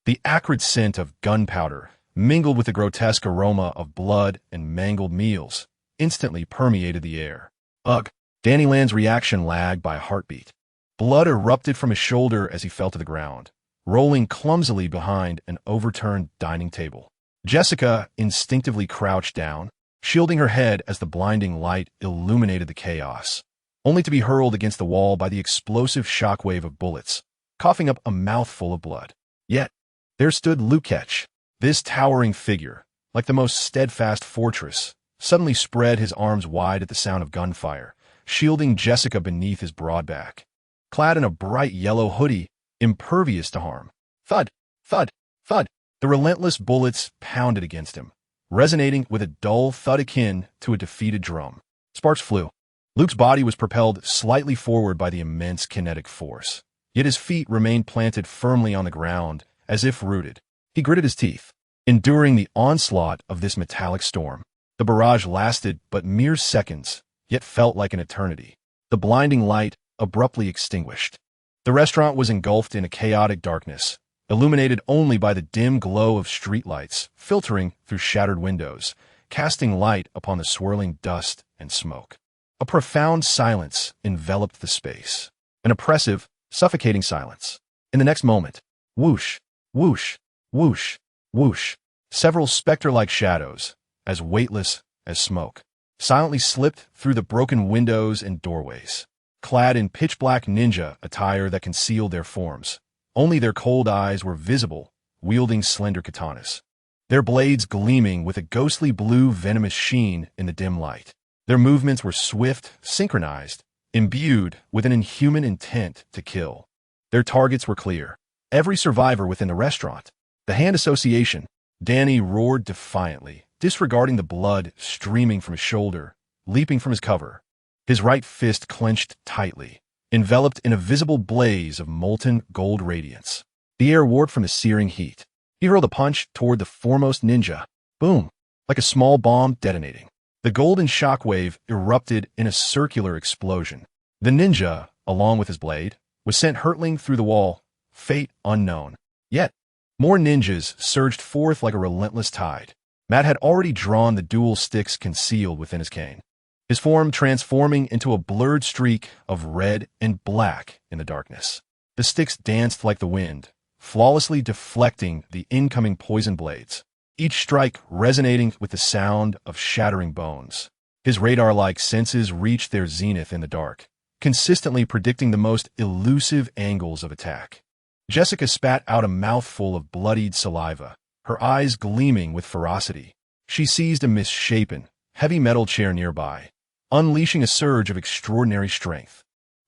The acrid scent of gunpowder, mingled with the grotesque aroma of blood and mangled meals, instantly permeated the air. Ugh! Danny Land's reaction lagged by a heartbeat. Blood erupted from his shoulder as he fell to the ground, rolling clumsily behind an overturned dining table. Jessica instinctively crouched down, shielding her head as the blinding light illuminated the chaos, only to be hurled against the wall by the explosive shockwave of bullets, coughing up a mouthful of blood. Yet, there stood Lukech, this towering figure, like the most steadfast fortress, suddenly spread his arms wide at the sound of gunfire, shielding Jessica beneath his broad back. Clad in a bright yellow hoodie, impervious to harm. Thud, thud, thud. The relentless bullets pounded against him, resonating with a dull thud akin to a defeated drum. Sparks flew. Luke's body was propelled slightly forward by the immense kinetic force, yet his feet remained planted firmly on the ground, as if rooted. He gritted his teeth, enduring the onslaught of this metallic storm. The barrage lasted but mere seconds, yet felt like an eternity. The blinding light abruptly extinguished. The restaurant was engulfed in a chaotic darkness, illuminated only by the dim glow of streetlights filtering through shattered windows, casting light upon the swirling dust and smoke. A profound silence enveloped the space, an oppressive, suffocating silence. In the next moment, whoosh, whoosh, whoosh, whoosh, several specter-like shadows, as weightless as smoke, silently slipped through the broken windows and doorways, clad in pitch-black ninja attire that concealed their forms. Only their cold eyes were visible, wielding slender katanas, their blades gleaming with a ghostly blue venomous sheen in the dim light. Their movements were swift, synchronized, imbued with an inhuman intent to kill. Their targets were clear. Every survivor within the restaurant. The hand association. Danny roared defiantly, disregarding the blood streaming from his shoulder, leaping from his cover. His right fist clenched tightly, enveloped in a visible blaze of molten gold radiance. The air warped from the searing heat. He hurled a punch toward the foremost ninja. Boom! Like a small bomb detonating. The golden shockwave erupted in a circular explosion. The ninja, along with his blade, was sent hurtling through the wall, fate unknown. Yet, more ninjas surged forth like a relentless tide. Matt had already drawn the dual sticks concealed within his cane, his form transforming into a blurred streak of red and black in the darkness. The sticks danced like the wind, flawlessly deflecting the incoming poison blades, each strike resonating with the sound of shattering bones. His radar-like senses reached their zenith in the dark, consistently predicting the most elusive angles of attack. Jessica spat out a mouthful of bloodied saliva, her eyes gleaming with ferocity. She seized a misshapen, heavy metal chair nearby, unleashing a surge of extraordinary strength.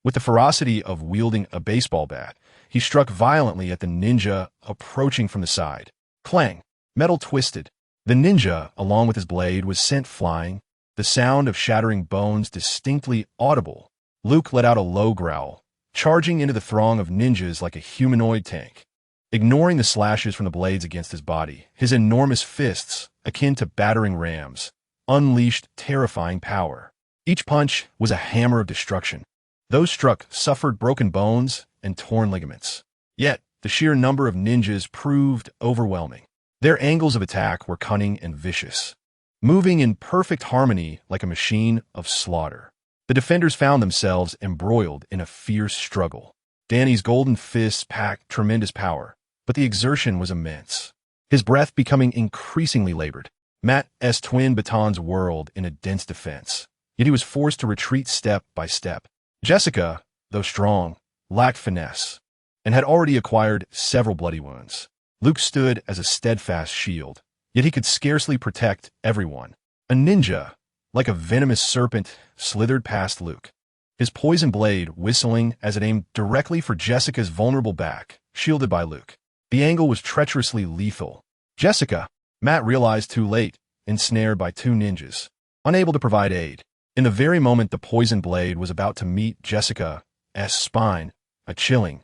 With the ferocity of wielding a baseball bat, he struck violently at the ninja approaching from the side. Clang! Metal twisted. The ninja, along with his blade, was sent flying, the sound of shattering bones distinctly audible. Luke let out a low growl, charging into the throng of ninjas like a humanoid tank. Ignoring the slashes from the blades against his body, his enormous fists, akin to battering rams, unleashed terrifying power. Each punch was a hammer of destruction. Those struck suffered broken bones and torn ligaments. Yet, the sheer number of ninjas proved overwhelming. Their angles of attack were cunning and vicious, moving in perfect harmony like a machine of slaughter. The defenders found themselves embroiled in a fierce struggle. Danny's golden fists packed tremendous power, but the exertion was immense, his breath becoming increasingly labored. Matt's twin batons whirled in a dense defense, yet he was forced to retreat step by step. Jessica, though strong, lacked finesse, and had already acquired several bloody wounds. Luke stood as a steadfast shield, yet he could scarcely protect everyone. A ninja, like a venomous serpent, slithered past Luke, his poison blade whistling as it aimed directly for Jessica's vulnerable back, shielded by Luke. The angle was treacherously lethal. Jessica, Matt realized too late, ensnared by two ninjas, unable to provide aid. In the very moment the poison blade was about to meet Jessica's spine, a chilling,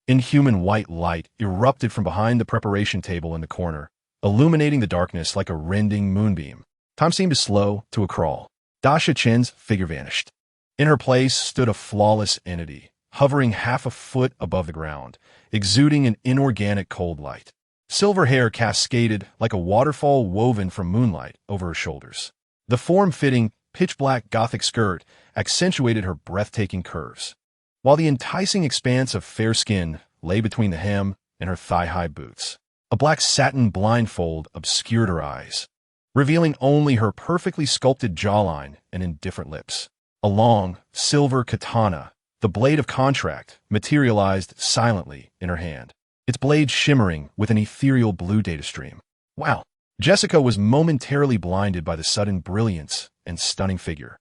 inhuman white light erupted from behind the preparation table in the corner, illuminating the darkness like a rending moonbeam. Time seemed to slow to a crawl. Dasha Chen's figure vanished. In her place stood a flawless entity, hovering half a foot above the ground, exuding an inorganic cold light. Silver hair cascaded like a waterfall woven from moonlight over her shoulders. The form-fitting, pitch-black Gothic skirt accentuated her breathtaking curves, while the enticing expanse of fair skin lay between the hem and her thigh-high boots. A black satin blindfold obscured her eyes, revealing only her perfectly sculpted jawline and indifferent lips. A long, silver katana, the blade of contract, materialized silently in her hand, its blade shimmering with an ethereal blue data stream. Wow! Jessica was momentarily blinded by the sudden brilliance and stunning figure,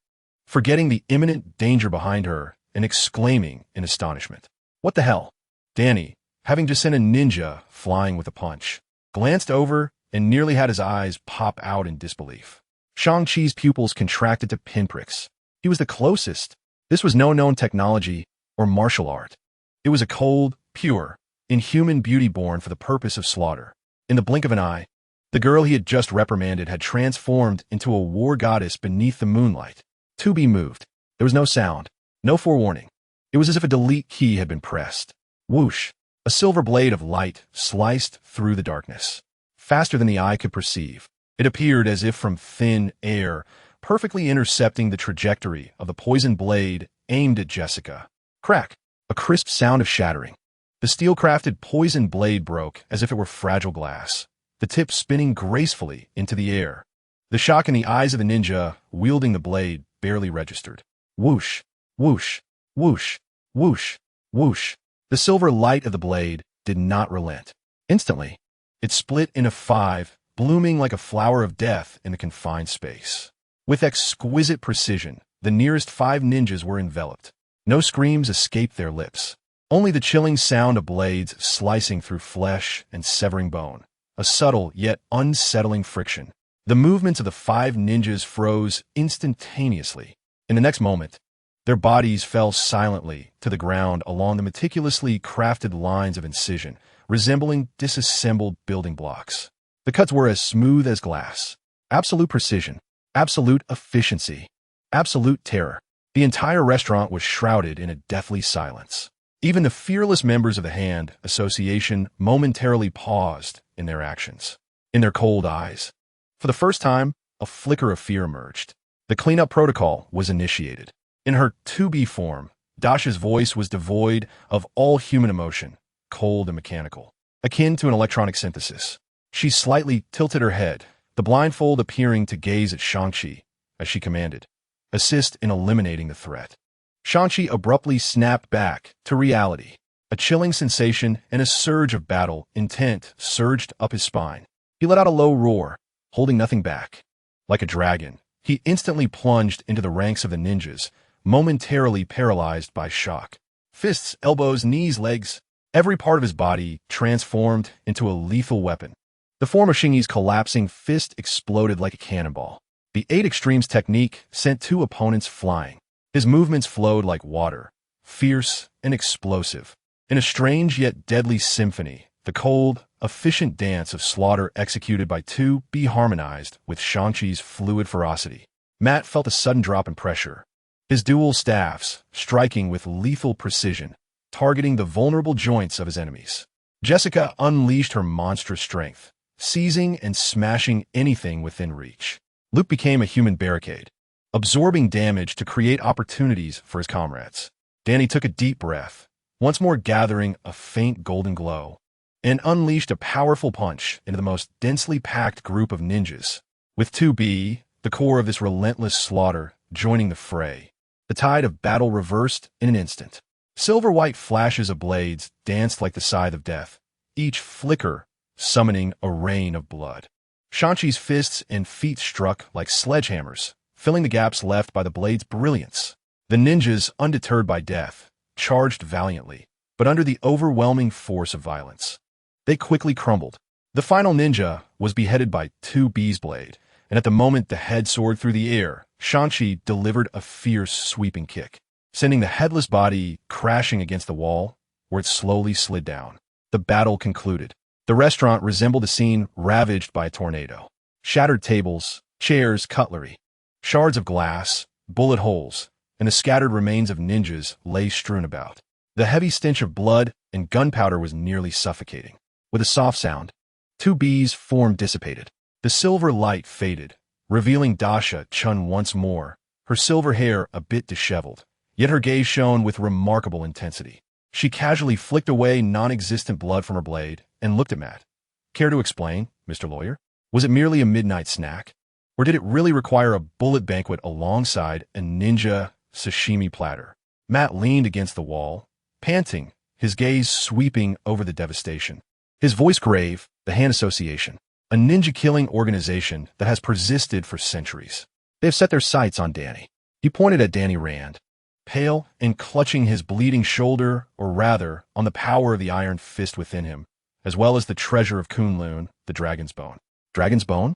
forgetting the imminent danger behind her and exclaiming in astonishment. What the hell? Danny, having just sent a ninja flying with a punch, glanced over and nearly had his eyes pop out in disbelief. Shang-Chi's pupils contracted to pinpricks. He was the closest. This was no known technology or martial art. It was a cold, pure, inhuman beauty born for the purpose of slaughter. In the blink of an eye, the girl he had just reprimanded had transformed into a war goddess beneath the moonlight. To be moved. There was no sound, no forewarning. It was as if a delete key had been pressed. Whoosh! A silver blade of light sliced through the darkness. Faster than the eye could perceive, it appeared as if from thin air, perfectly intercepting the trajectory of the poisoned blade aimed at Jessica. Crack! A crisp sound of shattering. The steel-crafted poisoned blade broke as if it were fragile glass, the tip spinning gracefully into the air. The shock in the eyes of the ninja wielding the blade barely registered. Whoosh! Whoosh! Whoosh! Whoosh! Whoosh! The silver light of the blade did not relent. Instantly, it split into 5, blooming like a flower of death in the confined space. With exquisite precision, the nearest 5 ninjas were enveloped. No screams escaped their lips. Only the chilling sound of blades slicing through flesh and severing bone. A subtle yet unsettling friction. The movements of the 5 ninjas froze instantaneously. In the next moment, their bodies fell silently to the ground along the meticulously crafted lines of incision, resembling disassembled building blocks. The cuts were as smooth as glass. Absolute precision. Absolute efficiency. Absolute terror. The entire restaurant was shrouded in a deathly silence. Even the fearless members of the Hand Association momentarily paused in their actions. In their cold eyes, for the first time, a flicker of fear emerged. The cleanup protocol was initiated. In her 2B form, Dasha's voice was devoid of all human emotion, cold and mechanical, akin to an electronic synthesis. She slightly tilted her head, the blindfold appearing to gaze at Shang-Chi as she commanded, "Assist in eliminating the threat." Shang-Chi abruptly snapped back to reality. A chilling sensation and a surge of battle intent surged up his spine. He let out a low roar, holding nothing back. Like a dragon, he instantly plunged into the ranks of the ninjas, momentarily paralyzed by shock. Fists, elbows, knees, legs, every part of his body transformed into a lethal weapon. The form of Shingi's collapsing fist exploded like a cannonball. The 8 Extremes technique sent 2 opponents flying. His movements flowed like water, fierce and explosive. In a strange yet deadly symphony, the cold, efficient dance of slaughter executed by 2B harmonized with Shang-Chi's fluid ferocity. Matt felt a sudden drop in pressure. His dual staffs, striking with lethal precision, targeting the vulnerable joints of his enemies. Jessica unleashed her monstrous strength, seizing and smashing anything within reach. Luke became a human barricade, absorbing damage to create opportunities for his comrades. Danny took a deep breath, once more gathering a faint golden glow, and unleashed a powerful punch into the most densely packed group of ninjas. With 2B, the core of this relentless slaughter, joining the fray. The tide of battle reversed in an instant. Silver-white flashes of blades danced like the scythe of death, each flicker summoning a rain of blood. Shang-Chi's fists and feet struck like sledgehammers, filling the gaps left by the blade's brilliance. The ninjas, undeterred by death, charged valiantly, but under the overwhelming force of violence. They quickly crumbled. The final ninja was beheaded by 2B's blade, and at the moment the head soared through the air, Shang-Chi delivered a fierce, sweeping kick, sending the headless body crashing against the wall, where it slowly slid down. The battle concluded. The restaurant resembled a scene ravaged by a tornado. Shattered tables, chairs, cutlery, shards of glass, bullet holes, and the scattered remains of ninjas lay strewn about. The heavy stench of blood and gunpowder was nearly suffocating. With a soft sound, 2B's form dissipated. The silver light faded, revealing Dasha Chen once more, her silver hair a bit disheveled, yet her gaze shone with remarkable intensity. She casually flicked away non-existent blood from her blade and looked at Matt. Care to explain, Mr. Lawyer? Was it merely a midnight snack? Or did it really require a bullet banquet alongside a ninja sashimi platter? Matt leaned against the wall, panting, his gaze sweeping over the devastation. His voice grave, the Hand Association, a ninja-killing organization that has persisted for centuries. They have set their sights on Danny. He pointed at Danny Rand, pale and clutching his bleeding shoulder, or rather, on the power of the iron fist within him, as well as the treasure of Kunlun, the dragon's bone. Dragon's bone?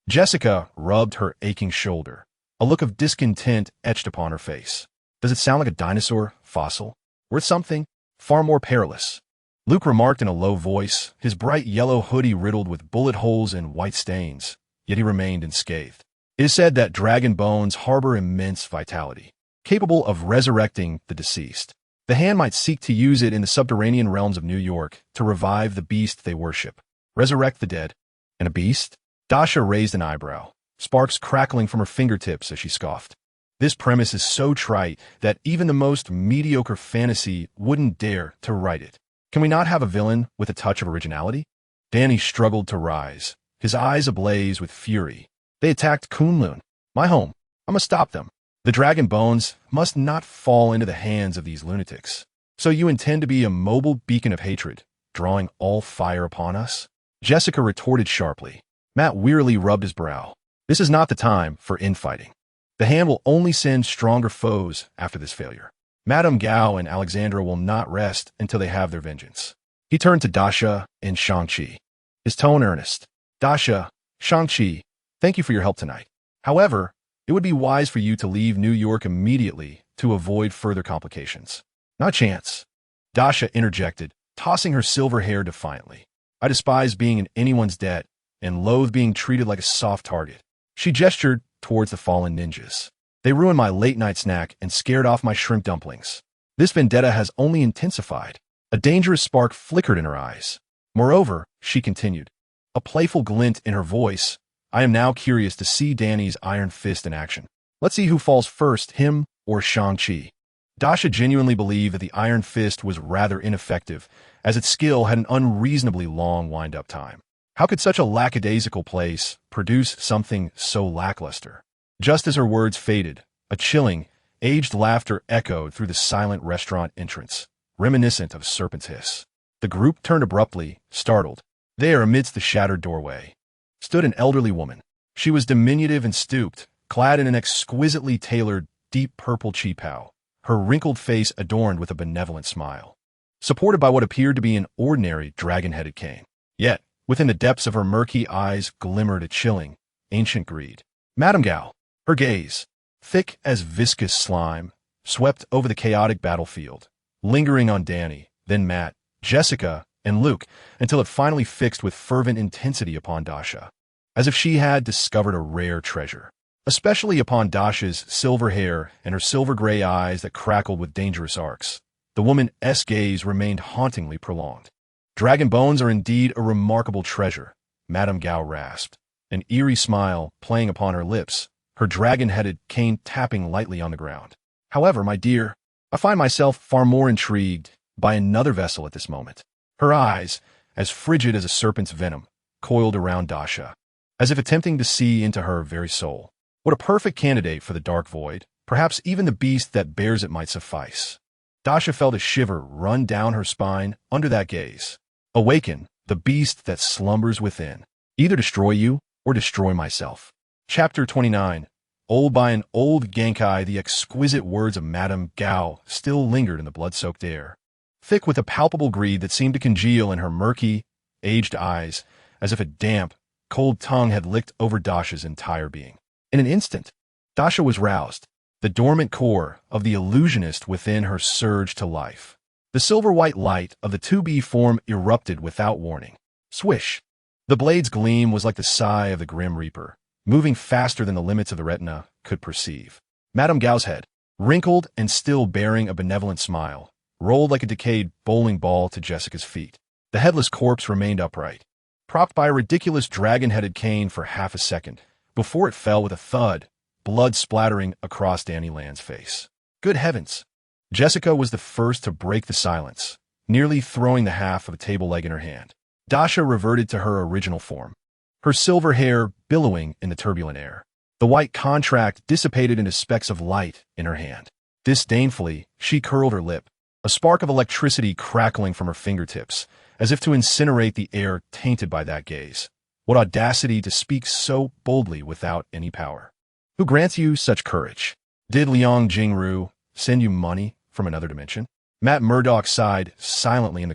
Jessica rubbed her aching shoulder, a look of discontent etched upon her face. Does it sound like a dinosaur fossil? Worth something far more perilous? Luke remarked in a low voice, his bright yellow hoodie riddled with bullet holes and white stains, yet he remained unscathed. It is said that dragon bones harbor immense vitality, capable of resurrecting the deceased. The Hand might seek to use it in the subterranean realms of New York to revive the beast they worship. Resurrect the dead. And a beast? Dasha raised an eyebrow, sparks crackling from her fingertips as she scoffed. This premise is so trite that even the most mediocre fantasy wouldn't dare to write it. Can we not have a villain with a touch of originality? Danny struggled to rise, his eyes ablaze with fury. They attacked Kunlun, my home. I must stop them. The dragon bones must not fall into the hands of these lunatics. So you intend to be a mobile beacon of hatred, drawing all fire upon us? Jessica retorted sharply. Matt wearily rubbed his brow. This is not the time for infighting. The Hand will only send stronger foes after this failure. Madame Gao and Alexandra will not rest until they have their vengeance. He turned to Dasha and Shang-Chi, his tone earnest. Dasha, Shang-Chi, thank you for your help tonight. However, it would be wise for you to leave New York immediately to avoid further complications. Not a chance. Dasha interjected, tossing her silver hair defiantly. I despise being in anyone's debt and loathe being treated like a soft target. She gestured towards the fallen ninjas. They ruined my late-night snack and scared off my shrimp dumplings. This vendetta has only intensified. A dangerous spark flickered in her eyes. Moreover, she continued, a playful glint in her voice, I am now curious to see Danny's iron fist in action. Let's see who falls first, him or Shang-Chi. Dasha genuinely believed that the iron fist was rather ineffective, as its skill had an unreasonably long wind-up time. How could such a lackadaisical place produce something so lackluster? Just as her words faded, a chilling, aged laughter echoed through the silent restaurant entrance, reminiscent of a serpent's hiss. The group turned abruptly, startled. There, amidst the shattered doorway, stood an elderly woman. She was diminutive and stooped, clad in an exquisitely tailored, deep purple qipao, her wrinkled face adorned with a benevolent smile, supported by what appeared to be an ordinary dragon-headed cane. Yet, within the depths of her murky eyes glimmered a chilling, ancient greed. Madame Gao, her gaze, thick as viscous slime, swept over the chaotic battlefield, lingering on Danny, then Matt, Jessica, and Luke, until it finally fixed with fervent intensity upon Dasha, as if she had discovered a rare treasure, especially upon Dasha's silver hair and her silver-gray eyes that crackled with dangerous arcs. The woman's gaze remained hauntingly prolonged. Dragon bones are indeed a remarkable treasure, Madame Gao rasped, an eerie smile playing upon her lips, her dragon-headed cane tapping lightly on the ground. However, my dear, I find myself far more intrigued by another vessel at this moment. Her eyes, as frigid as a serpent's venom, coiled around Dasha, as if attempting to see into her very soul. What a perfect candidate for the dark void. Perhaps even the beast that bears it might suffice. Dasha felt a shiver run down her spine under that gaze. Awaken, the beast that slumbers within. Either destroy you or destroy myself. Chapter 29. Old by an old Genkai, the exquisite words of Madame Gao still lingered in the blood-soaked air, thick with a palpable greed that seemed to congeal in her murky, aged eyes, as if a damp, cold tongue had licked over Dasha's entire being. In an instant, Dasha was roused. The dormant core of the illusionist within her surged to life. The silver-white light of the 2B form erupted without warning. Swish! The blade's gleam was like the sigh of the Grim Reaper, moving faster than the limits of the retina could perceive. Madame Gao's head, wrinkled and still bearing a benevolent smile, rolled like a decayed bowling ball to Jessica's feet. The headless corpse remained upright, propped by a ridiculous dragon-headed cane for half a second, before it fell with a thud, blood splattering across Danny Land's face. Good heavens! Jessica was the first to break the silence, nearly throwing the half of a table leg in her hand. Dasha reverted to her original form, her silver hair billowing in the turbulent air. The white contract dissipated into specks of light in her hand. Disdainfully, she curled her lip, a spark of electricity crackling from her fingertips, as if to incinerate the air tainted by that gaze. What audacity to speak so boldly without any power. Who grants you such courage? Did Liang Jingru send you money from another dimension? Matt Murdock sighed silently in the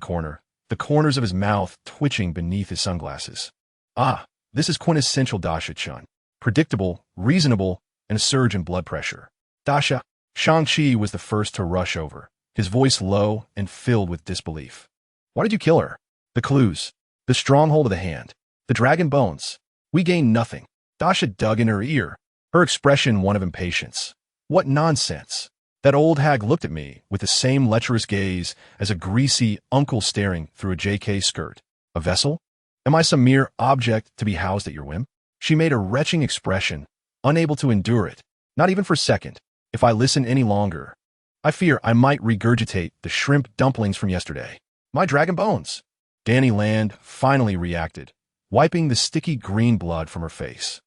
corners of his mouth twitching beneath his sunglasses. Ah, this is quintessential Dasha Chen. Predictable, reasonable, and a surge in blood pressure. Dasha. Shang-Chi was the first to rush over, his voice low and filled with disbelief. Why did you kill her? The clues. The stronghold of the hand. The dragon bones. We gained nothing. Dasha dug in her ear, her expression one of impatience. What nonsense. That old hag looked at me with the same lecherous gaze as a greasy uncle staring through a JK skirt. A vessel? Am I some mere object to be housed at your whim? She made a retching expression, unable to endure it, not even for a second. If I listen any longer, I fear I might regurgitate the shrimp dumplings from yesterday. My dragon bones. Danny Land finally reacted, wiping the sticky green blood from her face.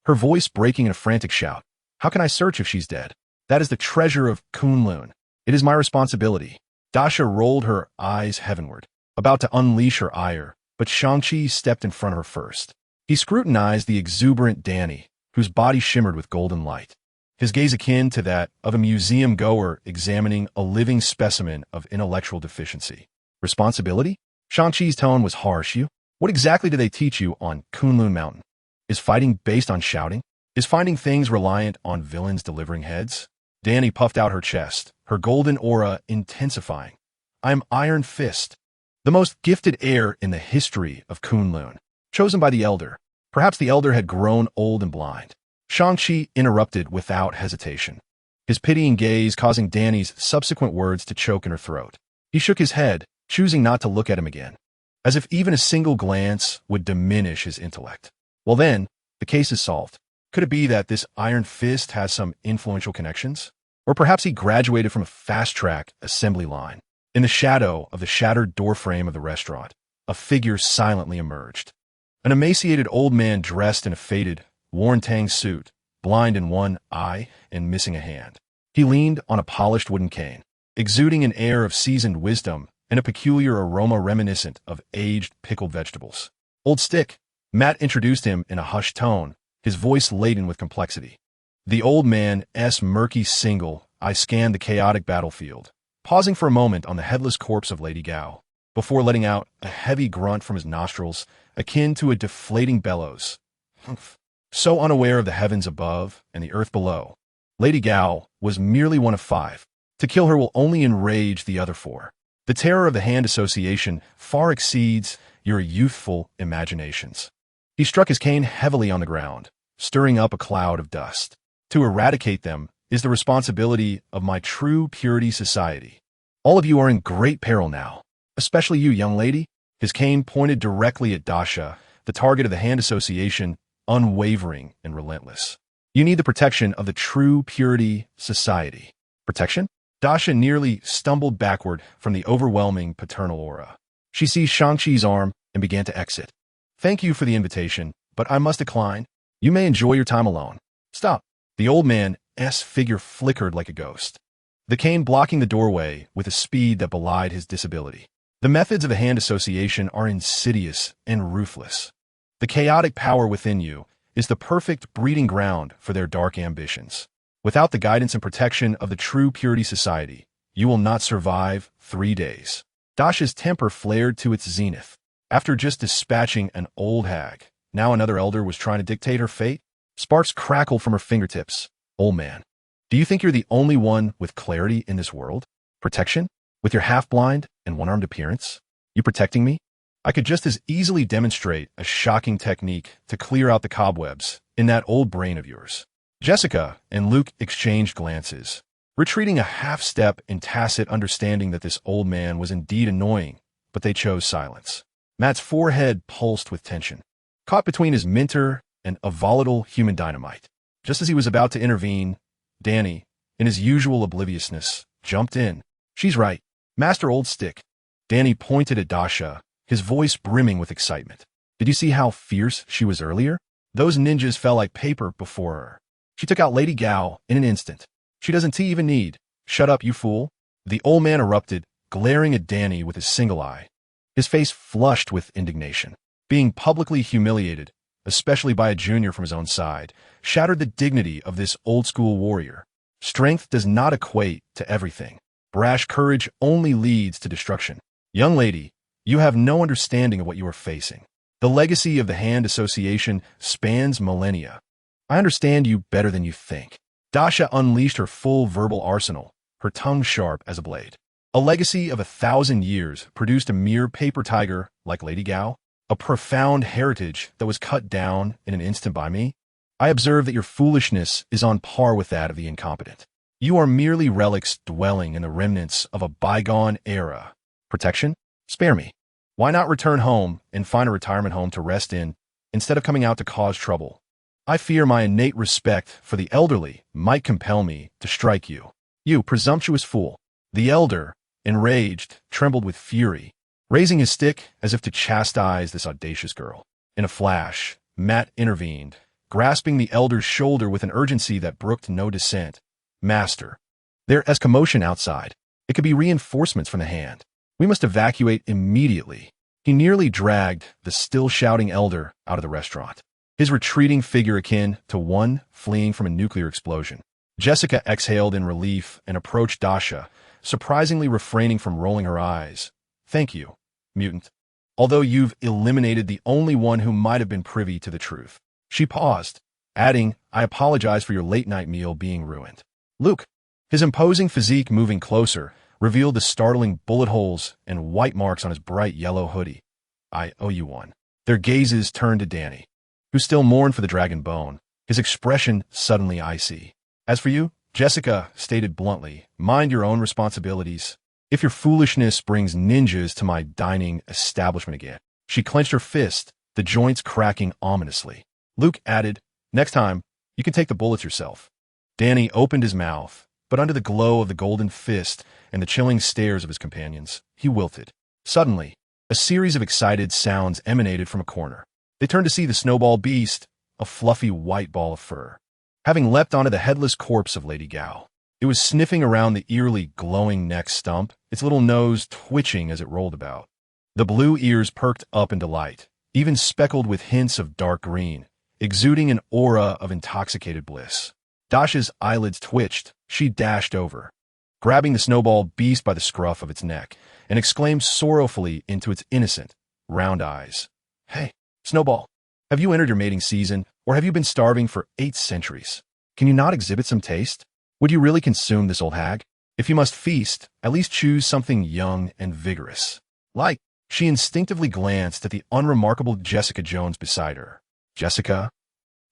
Her voice breaking in a frantic shout. How can I search if she's dead? That is the treasure of Kunlun. It is my responsibility. Dasha rolled her eyes heavenward, about to unleash her ire, but Shang-Chi stepped in front of her first. He scrutinized the exuberant Danny, whose body shimmered with golden light, his gaze akin to that of a museum-goer examining a living specimen of intellectual deficiency. Responsibility? Shang-Chi's tone was harsh. What exactly do they teach you on Kunlun Mountain? Is fighting based on shouting? Is finding things reliant on villains delivering heads? Danny puffed out her chest, her golden aura intensifying. I'm Iron Fist, the most gifted heir in the history of Kunlun, chosen by the Elder. Perhaps the Elder had grown old and blind. Shang-Chi interrupted without hesitation, his pitying gaze causing Danny's subsequent words to choke in her throat. He shook his head, choosing not to look at him again, as if even a single glance would diminish his intellect. Well then, the case is solved. Could it be that this Iron Fist has some influential connections? Or perhaps he graduated from a fast-track assembly line. In the shadow of the shattered doorframe of the restaurant, a figure silently emerged. An emaciated old man dressed in a faded, worn-tang suit, blind in one eye and missing a hand. He leaned on a polished wooden cane, exuding an air of seasoned wisdom and a peculiar aroma reminiscent of aged pickled vegetables. Old Stick, Matt introduced him in a hushed tone, his voice laden with complexity. The old man's murky single eye scanned the chaotic battlefield, pausing for a moment on the headless corpse of Lady Gao, before letting out a heavy grunt from his nostrils, akin to a deflating bellows. Humph. So unaware of the heavens above and the earth below, Lady Gao was merely one of 5. To kill her will only enrage the other 4. The terror of the hand association far exceeds your youthful imaginations. He struck his cane heavily on the ground, stirring up a cloud of dust. To eradicate them is the responsibility of my true purity society. All of you are in great peril now, especially you, young lady. His cane pointed directly at Dasha, the target of the hand association, unwavering and relentless. You need the protection of the true purity society. Protection? Dasha nearly stumbled backward from the overwhelming paternal aura. She seized Shang-Chi's arm and began to exit. Thank you for the invitation, but I must decline. You may enjoy your time alone. Stop. The old man's figure flickered like a ghost, the cane blocking the doorway with a speed that belied his disability. The methods of the hand association are insidious and ruthless. The chaotic power within you is the perfect breeding ground for their dark ambitions. Without the guidance and protection of the true purity society, you will not survive 3 days. Dasha's temper flared to its zenith. After just dispatching an old hag, now another elder was trying to dictate her fate. Sparks crackled from her fingertips. Old man, do you think you're the only one with clarity in this world? Protection? With your half-blind and one-armed appearance? You protecting me? I could just as easily demonstrate a shocking technique to clear out the cobwebs in that old brain of yours. Jessica and Luke exchanged glances, retreating a half-step in tacit understanding that this old man was indeed annoying, but they chose silence. Matt's forehead pulsed with tension, caught between his mentor and a volatile human dynamite. Just as he was about to intervene, Danny, in his usual obliviousness, jumped in. "She's right. Master Old Stick." Danny pointed at Dasha, his voice brimming with excitement. "Did you see how fierce she was earlier? Those ninjas fell like paper before her. She took out Lady Gao in an instant. She doesn't even need." "Shut up, you fool." The old man erupted, glaring at Danny with his single eye. His face flushed with indignation. Being publicly humiliated, especially by a junior from his own side, shattered the dignity of this old-school warrior. Strength does not equate to everything. Brash courage only leads to destruction. "Young lady, you have no understanding of what you are facing. The legacy of the Hand Association spans millennia. I understand you better than you think." Dasha unleashed her full verbal arsenal, her tongue sharp as a blade. "A legacy of 1,000 years produced a mere paper tiger like Lady Gao? A profound heritage that was cut down in an instant by me? I observe that your foolishness is on par with that of the incompetent. You are merely relics dwelling in the remnants of a bygone era. Protection? Spare me. Why not return home and find a retirement home to rest in, instead of coming out to cause trouble? I fear my innate respect for the elderly might compel me to strike you. You presumptuous fool." The elder, enraged, trembled with fury, raising his stick as if to chastise this audacious girl. In a flash, Matt intervened, grasping the elder's shoulder with an urgency that brooked no dissent. "Master, there is commotion outside. It could be reinforcements from the Hand. We must evacuate immediately." He nearly dragged the still shouting elder out of the restaurant, his retreating figure akin to one fleeing from a nuclear explosion. Jessica exhaled in relief and approached Dasha, surprisingly refraining from rolling her eyes. "Thank you, mutant. Although you've eliminated the only one who might have been privy to the truth." She paused, adding, "I apologize for your late-night meal being ruined." Luke, his imposing physique moving closer, revealed the startling bullet holes and white marks on his bright yellow hoodie. "I owe you one." Their gazes turned to Danny, who still mourned for the dragon bone, his expression suddenly icy. "As for you," Jessica stated bluntly, "mind your own responsibilities. If your foolishness brings ninjas to my dining establishment again." She clenched her fist, the joints cracking ominously. Luke added, "Next time, you can take the bullets yourself." Danny opened his mouth, but under the glow of the golden fist and the chilling stares of his companions, he wilted. Suddenly, a series of excited sounds emanated from a corner. They turned to see the snowball beast, a fluffy white ball of fur, having leapt onto the headless corpse of Lady Gao. It was sniffing around the eerily glowing neck stump, its little nose twitching as it rolled about. The blue ears perked up in delight, even speckled with hints of dark green, exuding an aura of intoxicated bliss. Dasha's eyelids twitched. She dashed over, grabbing the snowball beast by the scruff of its neck, and exclaimed sorrowfully into its innocent, round eyes, "Hey, Snowball, have you entered your mating season, or have you been starving for 8 centuries? Can you not exhibit some taste? Would you really consume this old hag? If you must feast, at least choose something young and vigorous." Like, she instinctively glanced at the unremarkable Jessica Jones beside her. "Jessica?"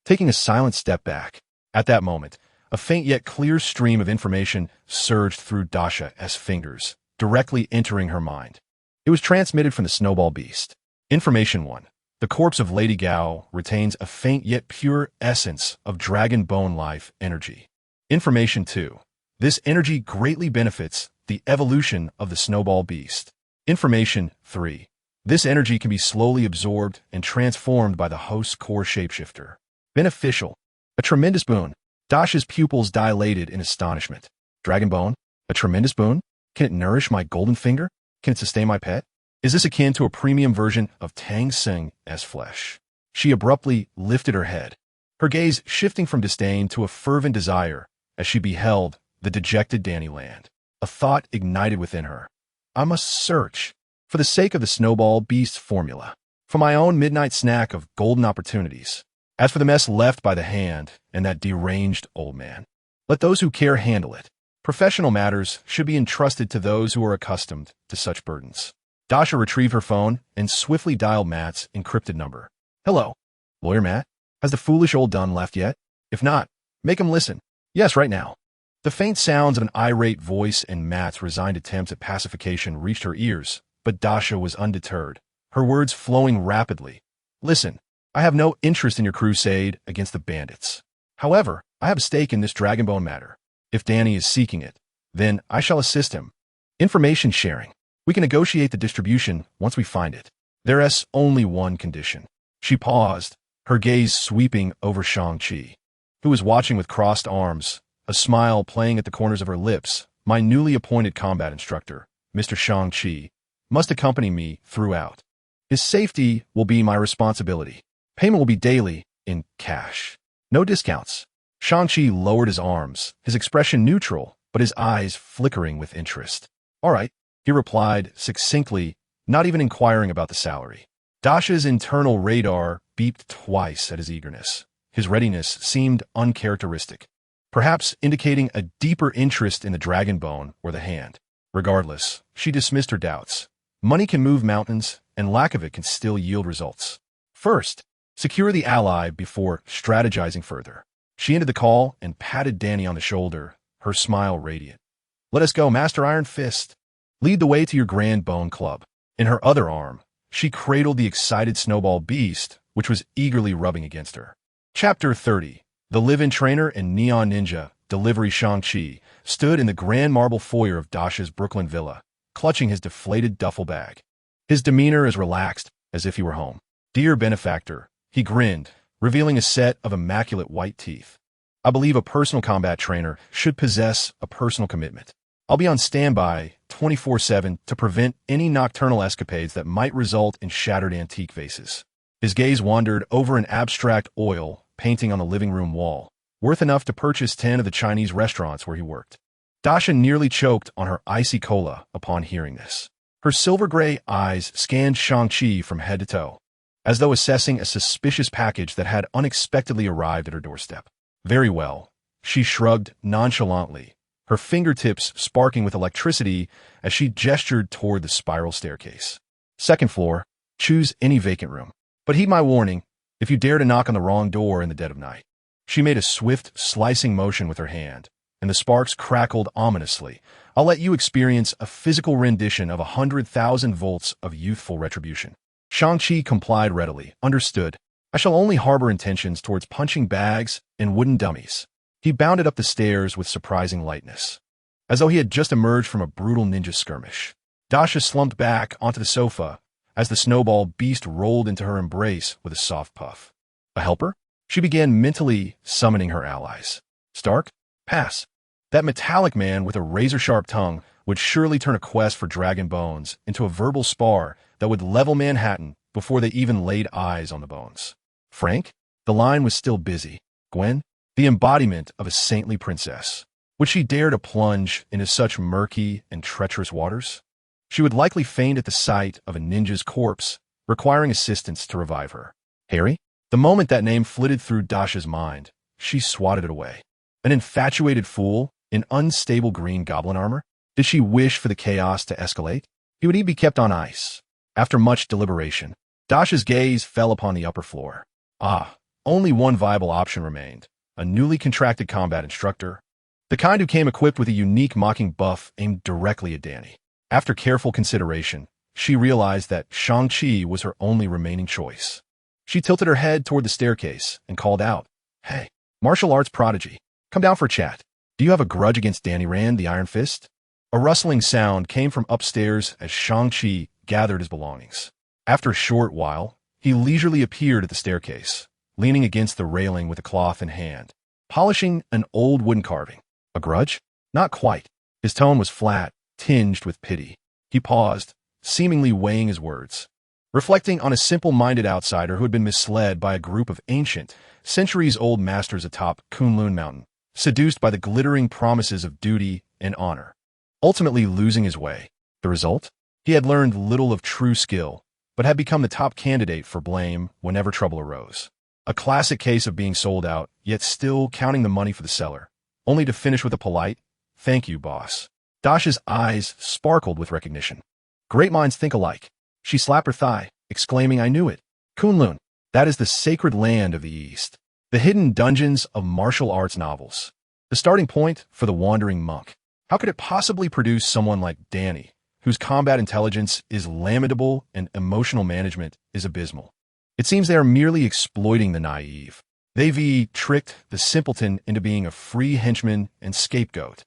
Taking a silent step back. At that moment, a faint yet clear stream of information surged through Dasha's fingers, directly entering her mind. It was transmitted from the snowball beast. Information 1. The corpse of Lady Gao retains a faint yet pure essence of dragon bone life energy. Information 2. This energy greatly benefits the evolution of the snowball beast. Information 3. This energy can be slowly absorbed and transformed by the host's core shapeshifter. Beneficial. A tremendous boon. Dasha's pupils dilated in astonishment. Dragon bone? A tremendous boon? Can it nourish my golden finger? Can it sustain my pet? Is this akin to a premium version of Tang Seng's flesh? She abruptly lifted her head, her gaze shifting from disdain to a fervent desire as she beheld the dejected Danny land. A thought ignited within her. I must search, for the sake of the snowball beast formula, for my own midnight snack of golden opportunities. As for the mess left by the Hand and that deranged old man, let those who care handle it. Professional matters should be entrusted to those who are accustomed to such burdens. Dasha retrieved her phone and swiftly dialed Matt's encrypted number. "Hello, Lawyer Matt. Has the foolish old Dun left yet? If not, make him listen. Yes, right now." The faint sounds of an irate voice and Matt's resigned attempts at pacification reached her ears, but Dasha was undeterred, her words flowing rapidly. Listen, I have no interest in your crusade against the bandits. However, I have a stake in this Dragonbone matter. If Danny is seeking it, then I shall assist him. Information sharing. We can negotiate the distribution once we find it. There is only one condition. She paused, her gaze sweeping over Shang-Chi, who was watching with crossed arms, a smile playing at the corners of her lips. My newly appointed combat instructor, Mr. Shang-Chi, must accompany me throughout. His safety will be my responsibility. Payment will be daily, in cash. No discounts. Shang-Chi lowered his arms, his expression neutral, but his eyes flickering with interest. All right, he replied succinctly, not even inquiring about the salary. Dasha's internal radar beeped twice at his eagerness. His readiness seemed uncharacteristic, perhaps indicating a deeper interest in the Dragonbone or the hand. Regardless, she dismissed her doubts. Money can move mountains, and lack of it can still yield results. First, secure the ally before strategizing further. She ended the call and patted Danny on the shoulder, her smile radiant. Let us go, Master Iron Fist. Lead the way to your Grand Bone Club. In her other arm, she cradled the excited snowball beast, which was eagerly rubbing against her. Chapter 30. The live-in trainer and neon ninja, delivery Shang-Chi, stood in the grand marble foyer of Dasha's Brooklyn villa, clutching his deflated duffel bag. His demeanor as relaxed as if he were home. Dear benefactor, he grinned, revealing a set of immaculate white teeth. I believe a personal combat trainer should possess a personal commitment. I'll be on standby 24/7 to prevent any nocturnal escapades that might result in shattered antique vases. His gaze wandered over an abstract oil painting on the living room wall, worth enough to purchase 10 of the Chinese restaurants where he worked. Dasha nearly choked on her icy cola upon hearing this. Her silver-gray eyes scanned Shang-Chi from head to toe, as though assessing a suspicious package that had unexpectedly arrived at her doorstep. Very well, she shrugged nonchalantly, her fingertips sparking with electricity as she gestured toward the spiral staircase. Second floor, choose any vacant room. But heed my warning, if you dare to knock on the wrong door in the dead of night. She made a swift, slicing motion with her hand, and the sparks crackled ominously. I'll let you experience a physical rendition of 100,000 volts of youthful retribution. Shang-Chi complied readily. Understood. I shall only harbor intentions towards punching bags and wooden dummies. He bounded up the stairs with surprising lightness, as though he had just emerged from a brutal ninja skirmish. Dasha slumped back onto the sofa as the snowball beast rolled into her embrace with a soft puff. A helper? She began mentally summoning her allies. Stark? Pass. That metallic man with a razor-sharp tongue would surely turn a quest for dragon bones into a verbal spar that would level Manhattan before they even laid eyes on the bones. Frank? The line was still busy. Gwen? The embodiment of a saintly princess. Would she dare to plunge into such murky and treacherous waters? She would likely faint at the sight of a ninja's corpse, requiring assistance to revive her. Harry? The moment that name flitted through Dasha's mind, she swatted it away. An infatuated fool in unstable green goblin armor? Did she wish for the chaos to escalate? He would be kept on ice. After much deliberation, Dasha's gaze fell upon the upper floor. Only one viable option remained. A newly contracted combat instructor, the kind who came equipped with a unique mocking buff aimed directly at Danny. After careful consideration, she realized that Shang-Chi was her only remaining choice. She tilted her head toward the staircase and called out, Hey, martial arts prodigy, come down for a chat. Do you have a grudge against Danny Rand, the Iron Fist? A rustling sound came from upstairs as Shang-Chi gathered his belongings. After a short while, he leisurely appeared at the staircase, leaning against the railing with a cloth in hand, polishing an old wooden carving. A grudge? Not quite. His tone was flat, tinged with pity. He paused, seemingly weighing his words, reflecting on a simple-minded outsider who had been misled by a group of ancient, centuries-old masters atop Kunlun Mountain, seduced by the glittering promises of duty and honor, ultimately losing his way. The result? He had learned little of true skill, but had become the top candidate for blame whenever trouble arose. A classic case of being sold out, yet still counting the money for the seller, only to finish with a polite, "Thank you, boss." Dasha's eyes sparkled with recognition. Great minds think alike. She slapped her thigh, exclaiming, I knew it. Kunlun, that is the sacred land of the East, the hidden dungeons of martial arts novels. The starting point for the wandering monk. How could it possibly produce someone like Danny, whose combat intelligence is lamentable and emotional management is abysmal? It seems they are merely exploiting the naive. They've tricked the simpleton into being a free henchman and scapegoat.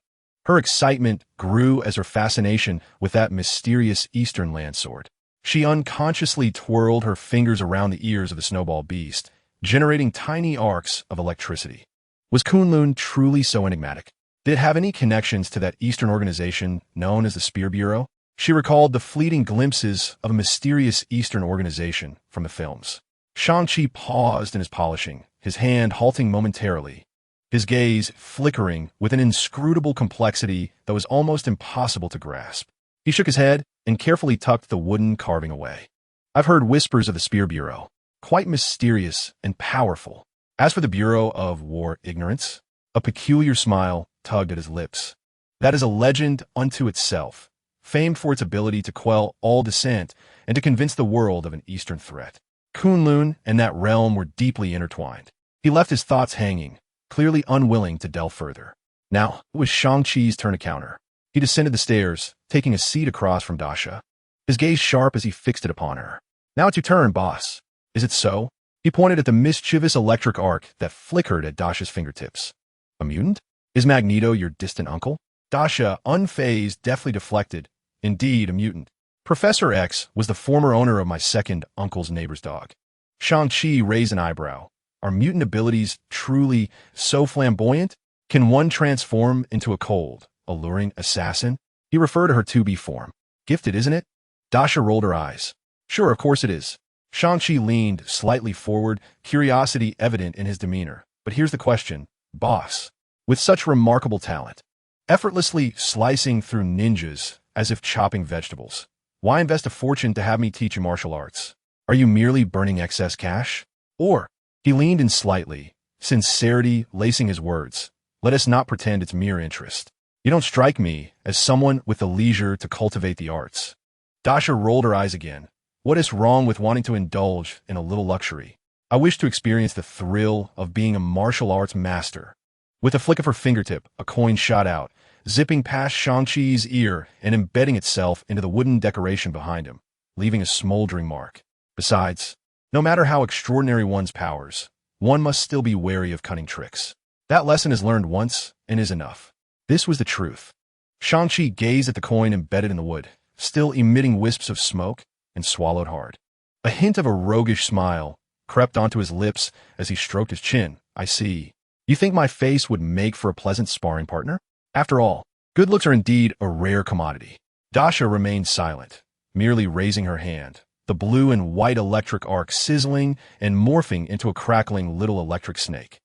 Her excitement grew as her fascination with that mysterious Eastern landsword. She unconsciously twirled her fingers around the ears of the snowball beast, generating tiny arcs of electricity. Was Kunlun truly so enigmatic? Did it have any connections to that Eastern organization known as the Spear Bureau? She recalled the fleeting glimpses of a mysterious Eastern organization from the films. Shang-Chi paused in his polishing, his hand halting momentarily, his gaze flickering with an inscrutable complexity that was almost impossible to grasp. He shook his head and carefully tucked the wooden carving away. I've heard whispers of the Spear Bureau, quite mysterious and powerful. As for the Bureau of War Ignorance, a peculiar smile tugged at his lips. That is a legend unto itself, famed for its ability to quell all dissent and to convince the world of an Eastern threat. Kunlun and that realm were deeply intertwined. He left his thoughts hanging, clearly unwilling to delve further. Now it was Shang-Chi's turn to counter. He descended the stairs, taking a seat across from Dasha, his gaze sharp as he fixed it upon her. Now it's your turn, boss. Is it so? He pointed at the mischievous electric arc that flickered at Dasha's fingertips. A mutant? Is Magneto your distant uncle? Dasha, unfazed, deftly deflected. Indeed, a mutant. Professor X was the former owner of my second uncle's neighbor's dog. Shang-Chi raised an eyebrow. Are mutant abilities truly so flamboyant? Can one transform into a cold, alluring assassin? He referred to her 2B form. Gifted, isn't it? Dasha rolled her eyes. Sure, of course it is. Shang-Chi leaned slightly forward, curiosity evident in his demeanor. But here's the question, boss. With such remarkable talent, effortlessly slicing through ninjas as if chopping vegetables, why invest a fortune to have me teach you martial arts? Are you merely burning excess cash? Or, he leaned in slightly, sincerity lacing his words, let us not pretend it's mere interest. You don't strike me as someone with the leisure to cultivate the arts. Dasha rolled her eyes again. What is wrong with wanting to indulge in a little luxury? I wish to experience the thrill of being a martial arts master. With a flick of her fingertip, a coin shot out, zipping past Shang-Chi's ear and embedding itself into the wooden decoration behind him, leaving a smoldering mark. Besides, no matter how extraordinary one's powers, one must still be wary of cunning tricks. That lesson is learned once and is enough. This was the truth. Shang-Chi gazed at the coin embedded in the wood, still emitting wisps of smoke, and swallowed hard. A hint of a roguish smile crept onto his lips as he stroked his chin. I see. You think my face would make for a pleasant sparring partner? After all, good looks are indeed a rare commodity. Dasha remained silent, merely raising her hand, the blue and white electric arc sizzling and morphing into a crackling little electric snake.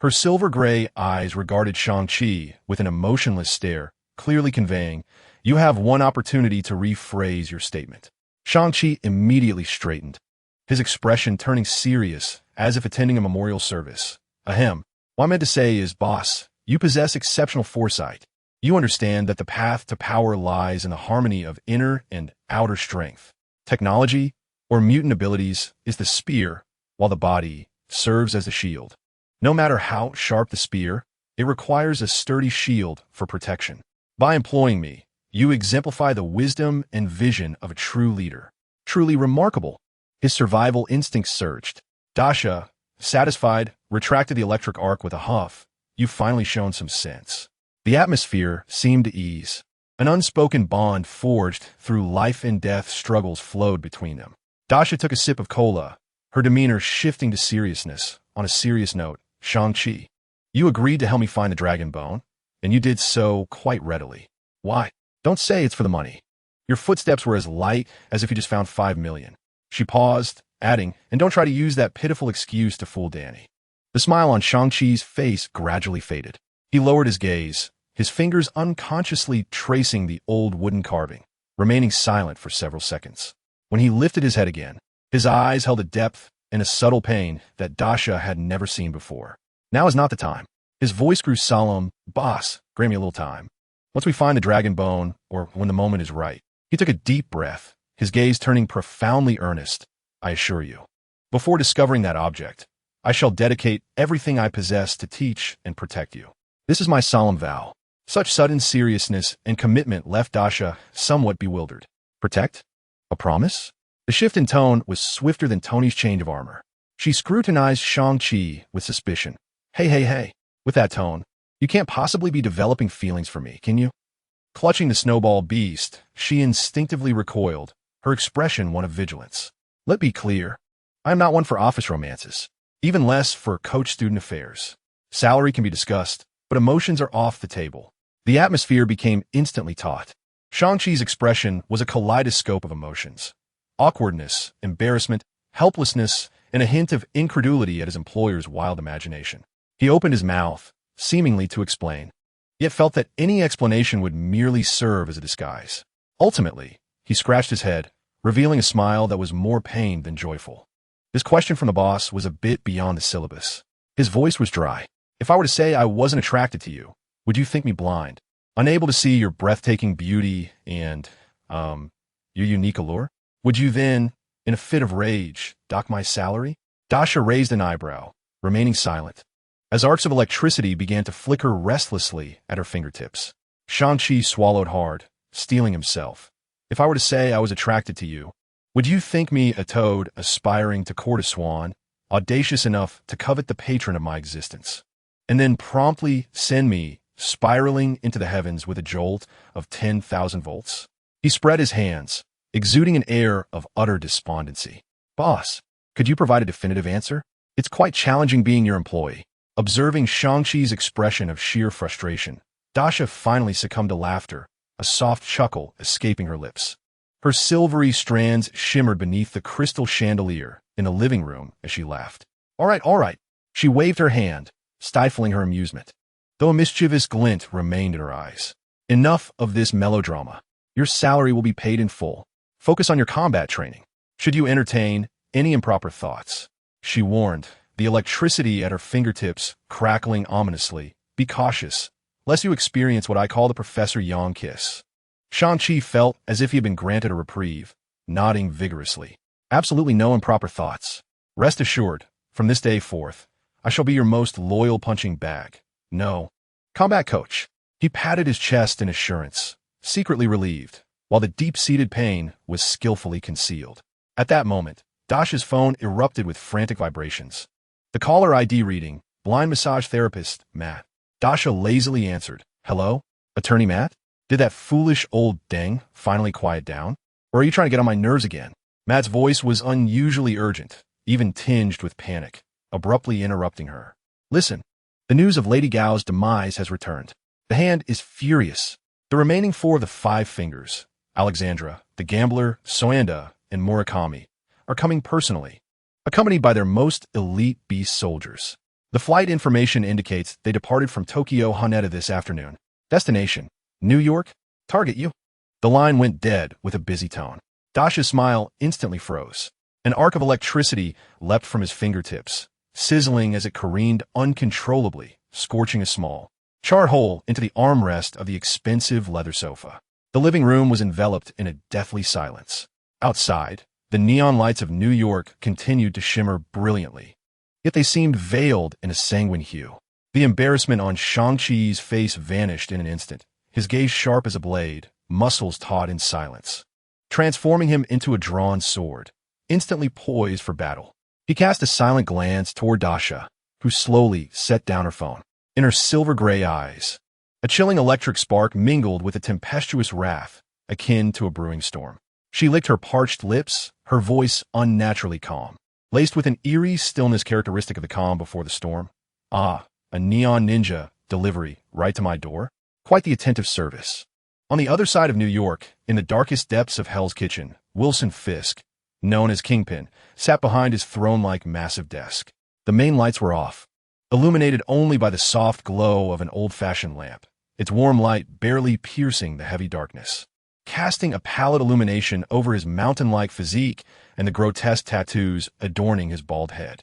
Her silver-gray eyes regarded Shang-Chi with an emotionless stare, clearly conveying, you have one opportunity to rephrase your statement. Shang-Chi immediately straightened, his expression turning serious as if attending a memorial service. Ahem. What I meant to say is, boss, you possess exceptional foresight. You understand that the path to power lies in the harmony of inner and outer strength. Technology, or mutant abilities, is the spear, while the body serves as the shield. No matter how sharp the spear, it requires a sturdy shield for protection. By employing me, you exemplify the wisdom and vision of a true leader. Truly remarkable. His survival instincts surged. Dasha, satisfied, retracted the electric arc with a huff. You've finally shown some sense. The atmosphere seemed to ease. An unspoken bond forged through life and death struggles flowed between them. Dasha took a sip of cola, her demeanor shifting to seriousness. On a serious note, Shang-Chi, you agreed to help me find the dragon bone, and you did so quite readily. Why? Don't say it's for the money. Your footsteps were as light as if you just found 5 million. She paused, adding, and don't try to use that pitiful excuse to fool Danny. The smile on Shang-Chi's face gradually faded. He lowered his gaze, his fingers unconsciously tracing the old wooden carving, remaining silent for several seconds. When he lifted his head again, his eyes held a depth and a subtle pain that Dasha had never seen before. Now is not the time. His voice grew solemn. Boss, grant me a little time. Once we find the dragon bone, or when the moment is right. He took a deep breath, his gaze turning profoundly earnest. I assure you, before discovering that object, I shall dedicate everything I possess to teach and protect you. This is my solemn vow. Such sudden seriousness and commitment left Dasha somewhat bewildered. Protect? A promise? The shift in tone was swifter than Tony's change of armor. She scrutinized Shang-Chi with suspicion. Hey. With that tone, you can't possibly be developing feelings for me, can you? Clutching the snowball beast, she instinctively recoiled, her expression one of vigilance. Let be clear, I am not one for office romances, even less for coach-student affairs. Salary can be discussed, but emotions are off the table. The atmosphere became instantly taut. Shang-Chi's expression was a kaleidoscope of emotions. Awkwardness, embarrassment, helplessness, and a hint of incredulity at his employer's wild imagination. He opened his mouth, seemingly to explain, yet felt that any explanation would merely serve as a disguise. Ultimately, he scratched his head, revealing a smile that was more pained than joyful. This question from the boss was a bit beyond the syllabus. His voice was dry. If I were to say I wasn't attracted to you, would you think me blind? Unable to see your breathtaking beauty and, your unique allure? Would you then, in a fit of rage, dock my salary? Dasha raised an eyebrow, remaining silent, as arcs of electricity began to flicker restlessly at her fingertips. Shang-Chi swallowed hard, steeling himself. If I were to say I was attracted to you, would you think me a toad aspiring to court a swan, audacious enough to covet the patron of my existence, and then promptly send me spiraling into the heavens with a jolt of 10,000 volts? He spread his hands, exuding an air of utter despondency. Boss, could you provide a definitive answer? It's quite challenging being your employee. Observing Shang-Chi's expression of sheer frustration, Dasha finally succumbed to laughter, a soft chuckle escaping her lips. Her silvery strands shimmered beneath the crystal chandelier in the living room as she laughed. All right. She waved her hand, stifling her amusement, though a mischievous glint remained in her eyes. Enough of this melodrama. Your salary will be paid in full. Focus on your combat training. Should you entertain any improper thoughts, she warned, the electricity at her fingertips crackling ominously, be cautious, lest you experience what I call the Professor Yang kiss. Shang-Chi felt as if he had been granted a reprieve, nodding vigorously. Absolutely no improper thoughts. Rest assured, from this day forth, I shall be your most loyal punching bag. No. Combat coach. He patted his chest in assurance, secretly relieved, while the deep-seated pain was skillfully concealed. At that moment, Dasha's phone erupted with frantic vibrations. The caller ID reading, blind massage therapist, Matt. Dasha lazily answered, Hello? Attorney Matt? Did that foolish old dang finally quiet down? Or are you trying to get on my nerves again? Matt's voice was unusually urgent, even tinged with panic, abruptly interrupting her. Listen, the news of Lady Gao's demise has returned. The hand is furious. The remaining 4 of the 5 fingers, Alexandra, the gambler, Soanda, and Murakami, are coming personally, accompanied by their most elite beast soldiers. The flight information indicates they departed from Tokyo Haneda this afternoon. Destination, New York. Target you. The line went dead with a busy tone. Dasha's smile instantly froze. An arc of electricity leapt from his fingertips, sizzling as it careened uncontrollably, scorching a small, charred hole into the armrest of the expensive leather sofa. The living room was enveloped in a deathly silence. Outside, the neon lights of New York continued to shimmer brilliantly, yet they seemed veiled in a sanguine hue. The embarrassment on Shang-Chi's face vanished in an instant, his gaze sharp as a blade, muscles taut in silence, transforming him into a drawn sword, instantly poised for battle. He cast a silent glance toward Dasha, who slowly set down her phone. In her silver-gray eyes, a chilling electric spark mingled with a tempestuous wrath, akin to a brewing storm. She licked her parched lips, her voice unnaturally calm, laced with an eerie stillness characteristic of the calm before the storm. Ah, a neon ninja delivery right to my door? Quite the attentive service. On the other side of New York, in the darkest depths of Hell's Kitchen, Wilson Fisk, known as Kingpin, sat behind his throne-like massive desk. The main lights were off, illuminated only by the soft glow of an old-fashioned lamp, its warm light barely piercing the heavy darkness, casting a pallid illumination over his mountain-like physique and the grotesque tattoos adorning his bald head.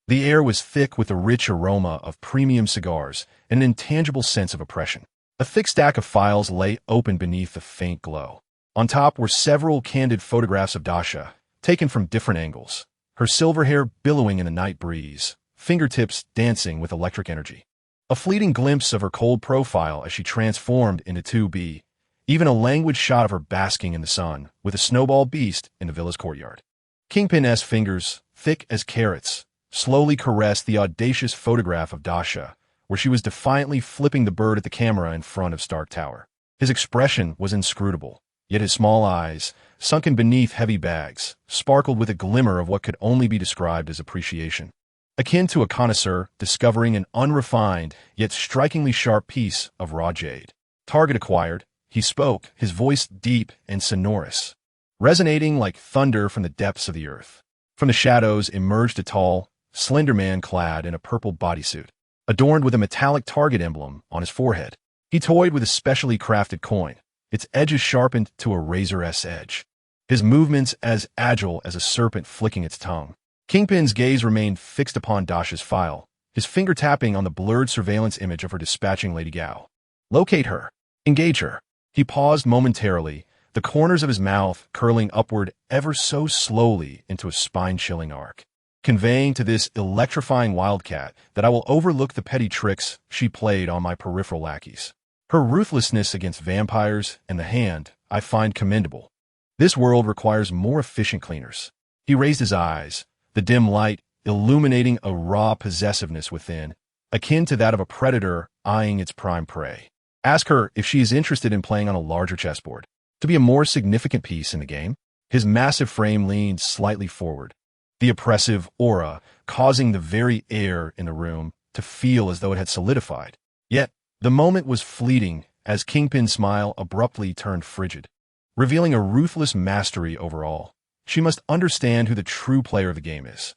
The air was thick with the rich aroma of premium cigars and an intangible sense of oppression. A thick stack of files lay open beneath the faint glow. On top were several candid photographs of Dasha, taken from different angles, her silver hair billowing in the night breeze, fingertips dancing with electric energy. A fleeting glimpse of her cold profile as she transformed into 2B, even a languid shot of her basking in the sun with a snowball beast in the villa's courtyard. Kingpin's fingers, thick as carrots, slowly caressed the audacious photograph of Dasha, where she was defiantly flipping the bird at the camera in front of Stark Tower. His expression was inscrutable, yet his small eyes, sunken beneath heavy bags, sparkled with a glimmer of what could only be described as appreciation. Akin to a connoisseur discovering an unrefined yet strikingly sharp piece of raw jade. Target acquired, he spoke, his voice deep and sonorous, resonating like thunder from the depths of the earth. From the shadows emerged a tall, slender man clad in a purple bodysuit, adorned with a metallic target emblem on his forehead. He toyed with a specially crafted coin, its edges sharpened to a razor's edge, his movements as agile as a serpent flicking its tongue. Kingpin's gaze remained fixed upon Dasha's file, his finger tapping on the blurred surveillance image of her dispatching Lady Gao. Locate her. Engage her. He paused momentarily, the corners of his mouth curling upward ever so slowly into a spine-chilling arc, conveying to this electrifying wildcat that I will overlook the petty tricks she played on my peripheral lackeys. Her ruthlessness against vampires and the Hand I find commendable. This world requires more efficient cleaners. He raised his eyes, the dim light illuminating a raw possessiveness within, akin to that of a predator eyeing its prime prey. Ask her if she is interested in playing on a larger chessboard, to be a more significant piece in the game. His massive frame leaned slightly forward, the oppressive aura causing the very air in the room to feel as though it had solidified. Yet, the moment was fleeting as Kingpin's smile abruptly turned frigid, revealing a ruthless mastery over all. She must understand who the true player of the game is.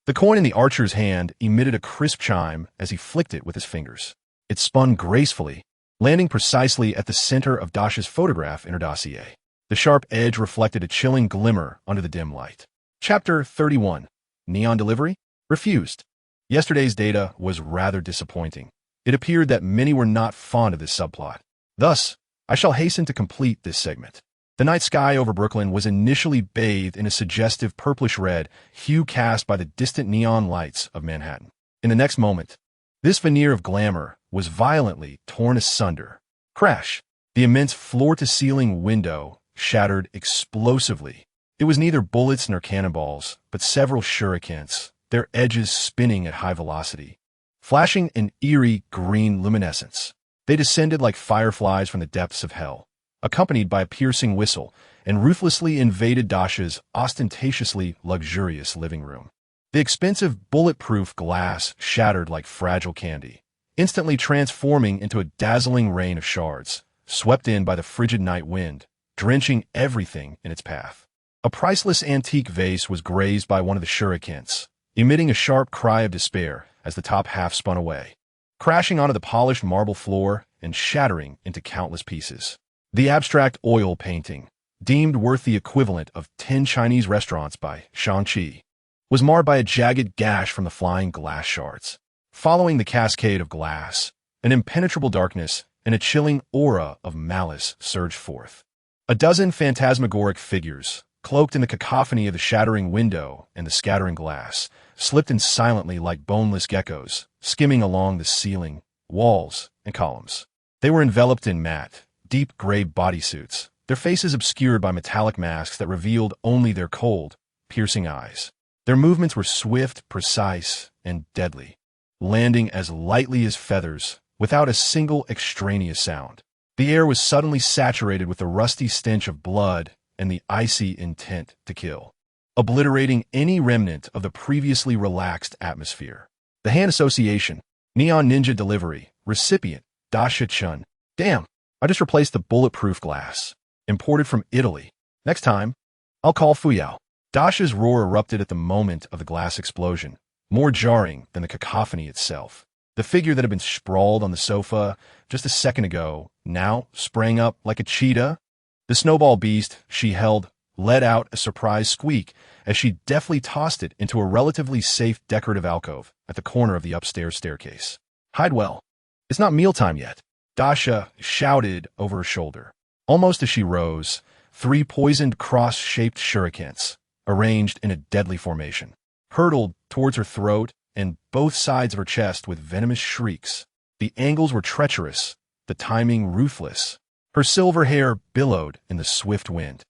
The coin in the archer's hand emitted a crisp chime as he flicked it with his fingers. It spun gracefully, landing precisely at the center of Dasha's photograph in her dossier. The sharp edge reflected a chilling glimmer under the dim light. Chapter 31. Neon Delivery? Refused. Yesterday's data was rather disappointing. It appeared that many were not fond of this subplot. Thus, I shall hasten to complete this segment. The night sky over Brooklyn was initially bathed in a suggestive purplish-red hue cast by the distant neon lights of Manhattan. In the next moment, this veneer of glamour was violently torn asunder. Crash! The immense floor-to-ceiling window shattered explosively. It was neither bullets nor cannonballs, but several shurikens, their edges spinning at high velocity, flashing an eerie green luminescence. They descended like fireflies from the depths of hell, accompanied by a piercing whistle, and ruthlessly invaded Dasha's ostentatiously luxurious living room. The expensive bulletproof glass shattered like fragile candy, instantly transforming into a dazzling rain of shards, swept in by the frigid night wind, drenching everything in its path. A priceless antique vase was grazed by one of the shurikens, emitting a sharp cry of despair as the top half spun away, crashing onto the polished marble floor and shattering into countless pieces. The abstract oil painting, deemed worth the equivalent of 10 Chinese restaurants by Shang-Chi, was marred by a jagged gash from the flying glass shards. Following the cascade of glass, an impenetrable darkness and a chilling aura of malice surged forth. A dozen phantasmagoric figures, cloaked in the cacophony of the shattering window and the scattering glass, slipped in silently like boneless geckos, skimming along the ceiling, walls, and columns. They were enveloped in matte, deep gray bodysuits, their faces obscured by metallic masks that revealed only their cold, piercing eyes. Their movements were swift, precise, and deadly, landing as lightly as feathers, without a single extraneous sound. The air was suddenly saturated with the rusty stench of blood and the icy intent to kill, obliterating any remnant of the previously relaxed atmosphere. The Hand Association, Neon Ninja Delivery, recipient, Dasha Chen. Damn, I just replaced the bulletproof glass, imported from Italy. Next time, I'll call Fuyao. Dasha's roar erupted at the moment of the glass explosion, more jarring than the cacophony itself. The figure that had been sprawled on the sofa just a second ago now sprang up like a cheetah. The snowball beast she held let out a surprised squeak as she deftly tossed it into a relatively safe decorative alcove at the corner of the upstairs staircase. Hide well. It's not mealtime yet, Dasha shouted over her shoulder. Almost as she rose, 3 poisoned cross-shaped shurikens, arranged in a deadly formation, hurtled towards her throat and both sides of her chest with venomous shrieks. The angles were treacherous, the timing ruthless. Her silver hair billowed in the swift wind,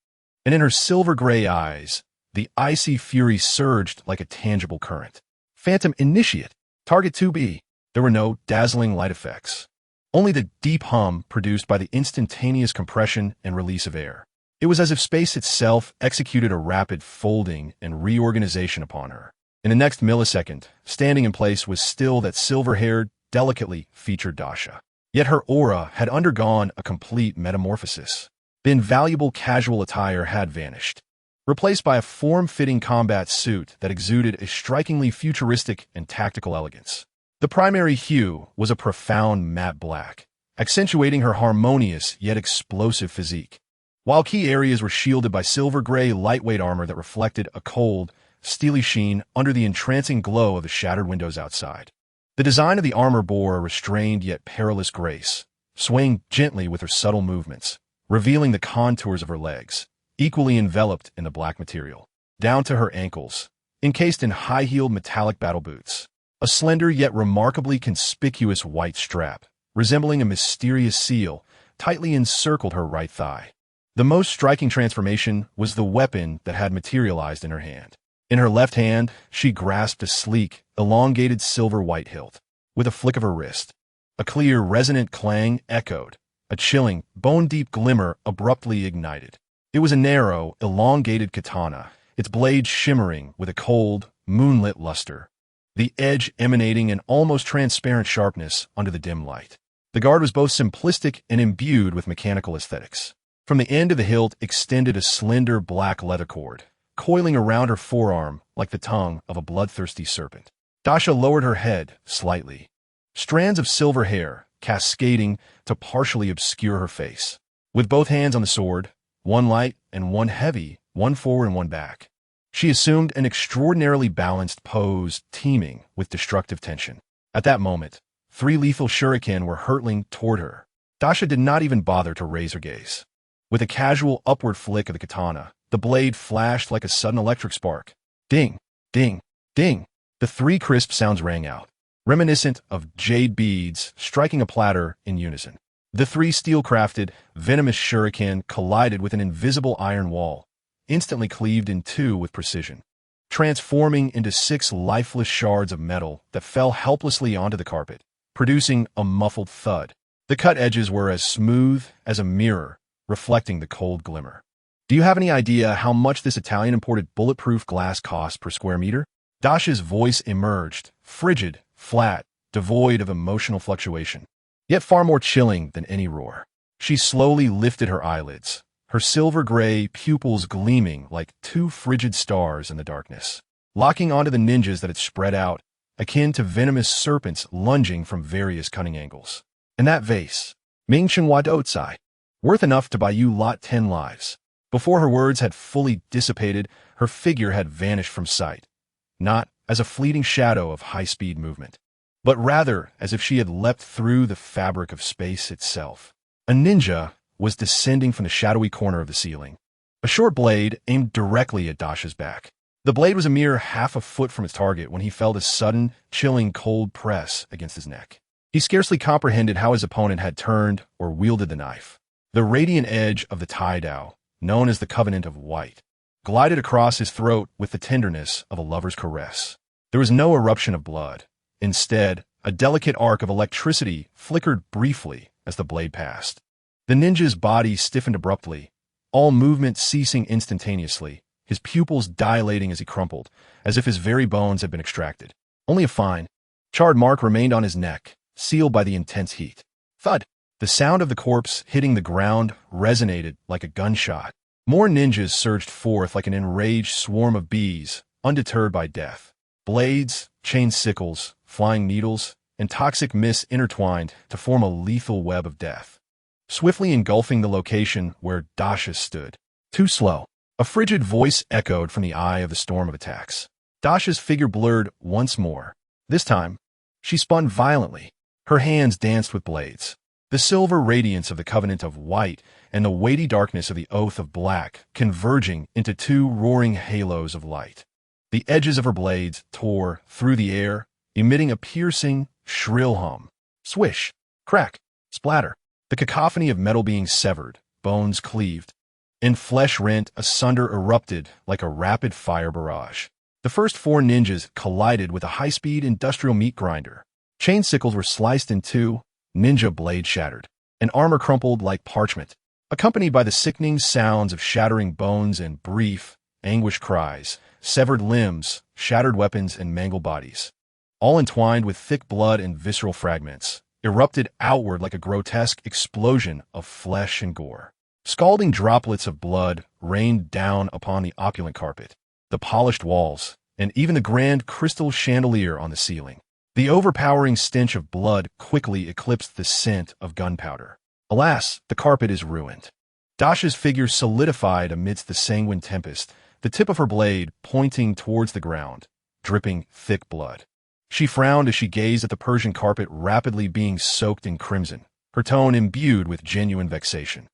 and in her silver-gray eyes, the icy fury surged like a tangible current. Phantom Initiate. Target 2B. There were no dazzling light effects. Only the deep hum produced by the instantaneous compression and release of air. It was as if space itself executed a rapid folding and reorganization upon her. In the next millisecond, standing in place was still that silver-haired, delicately featured Dasha. Yet her aura had undergone a complete metamorphosis. The invaluable casual attire had vanished, replaced by a form-fitting combat suit that exuded a strikingly futuristic and tactical elegance. The primary hue was a profound matte black, accentuating her harmonious yet explosive physique, while key areas were shielded by silver-gray lightweight armor that reflected a cold, steely sheen under the entrancing glow of the shattered windows outside. The design of the armor bore a restrained yet perilous grace, swaying gently with her subtle movements, revealing the contours of her legs, equally enveloped in the black material, down to her ankles, encased in high-heeled metallic battle boots. A slender yet remarkably conspicuous white strap, resembling a mysterious seal, tightly encircled her right thigh. The most striking transformation was the weapon that had materialized in her hand. In her left hand, she grasped a sleek, elongated silver-white hilt. With a flick of her wrist, a clear, resonant clang echoed. A chilling, bone-deep glimmer abruptly ignited. It was a narrow, elongated katana, its blade shimmering with a cold, moonlit luster, the edge emanating an almost transparent sharpness under the dim light. The guard was both simplistic and imbued with mechanical aesthetics. From the end of the hilt extended a slender black leather cord, coiling around her forearm like the tongue of a bloodthirsty serpent. Dasha lowered her head slightly, strands of silver hair cascading to partially obscure her face. With both hands on the sword, one light and one heavy, one forward and one back, she assumed an extraordinarily balanced pose teeming with destructive tension. At that moment, 3 lethal shuriken were hurtling toward her. Dasha did not even bother to raise her gaze. With a casual upward flick of the katana, the blade flashed like a sudden electric spark. Ding, ding, ding. The 3 crisp sounds rang out, reminiscent of jade beads striking a platter in unison. The 3 steel-crafted, venomous shuriken collided with an invisible iron wall, instantly cleaved in 2 with precision, transforming into 6 lifeless shards of metal that fell helplessly onto the carpet, producing a muffled thud. The cut edges were as smooth as a mirror, reflecting the cold glimmer. Do you have any idea how much this Italian-imported bulletproof glass costs per square meter? Dasha's voice emerged, frigid, flat, devoid of emotional fluctuation, yet far more chilling than any roar. She slowly lifted her eyelids, her silver-gray pupils gleaming like 2 frigid stars in the darkness, locking onto the ninjas that had spread out, akin to venomous serpents lunging from various cunning angles. And that vase, Ming Chenhua Dotsai, worth enough to buy you lot 10 lives. Before her words had fully dissipated, her figure had vanished from sight, not as a fleeting shadow of high-speed movement, but rather as if she had leapt through the fabric of space itself. A ninja was descending from the shadowy corner of the ceiling, a short blade aimed directly at Dasha's back. The blade was a mere half a foot from its target when he felt a sudden, chilling cold press against his neck. He scarcely comprehended how his opponent had turned or wielded the knife. The radiant edge of the tie-dao, known as the Covenant of White, glided across his throat with the tenderness of a lover's caress. There was no eruption of blood. Instead, a delicate arc of electricity flickered briefly as the blade passed. The ninja's body stiffened abruptly, all movement ceasing instantaneously, his pupils dilating as he crumpled, as if his very bones had been extracted. Only a fine, charred mark remained on his neck, sealed by the intense heat. Thud! The sound of the corpse hitting the ground resonated like a gunshot. More ninjas surged forth like an enraged swarm of bees, undeterred by death. Blades, chained sickles, flying needles, and toxic mists intertwined to form a lethal web of death, swiftly engulfing the location where Dasha stood. Too slow. A frigid voice echoed from the eye of the storm of attacks. Dasha's figure blurred once more. This time, she spun violently. Her hands danced with blades. The silver radiance of the Covenant of White and the weighty darkness of the Oath of Black converging into 2 roaring halos of light. The edges of her blades tore through the air, emitting a piercing, shrill hum. Swish, crack, splatter. The cacophony of metal being severed, bones cleaved, and flesh rent asunder erupted like a rapid-fire barrage. The first four ninjas collided with a high-speed industrial meat grinder. Chain sickles were sliced in two, ninja blades shattered, and armor crumpled like parchment, accompanied by the sickening sounds of shattering bones and brief, anguished cries, severed limbs, shattered weapons, and mangled bodies, all entwined with thick blood and visceral fragments, erupted outward like a grotesque explosion of flesh and gore. Scalding droplets of blood rained down upon the opulent carpet, the polished walls, and even the grand crystal chandelier on the ceiling. The overpowering stench of blood quickly eclipsed the scent of gunpowder. Alas, the carpet is ruined. Dasha's figure solidified amidst the sanguine tempest, the tip of her blade pointing towards the ground, dripping thick blood. She frowned as she gazed at the Persian carpet rapidly being soaked in crimson, her tone imbued with genuine vexation.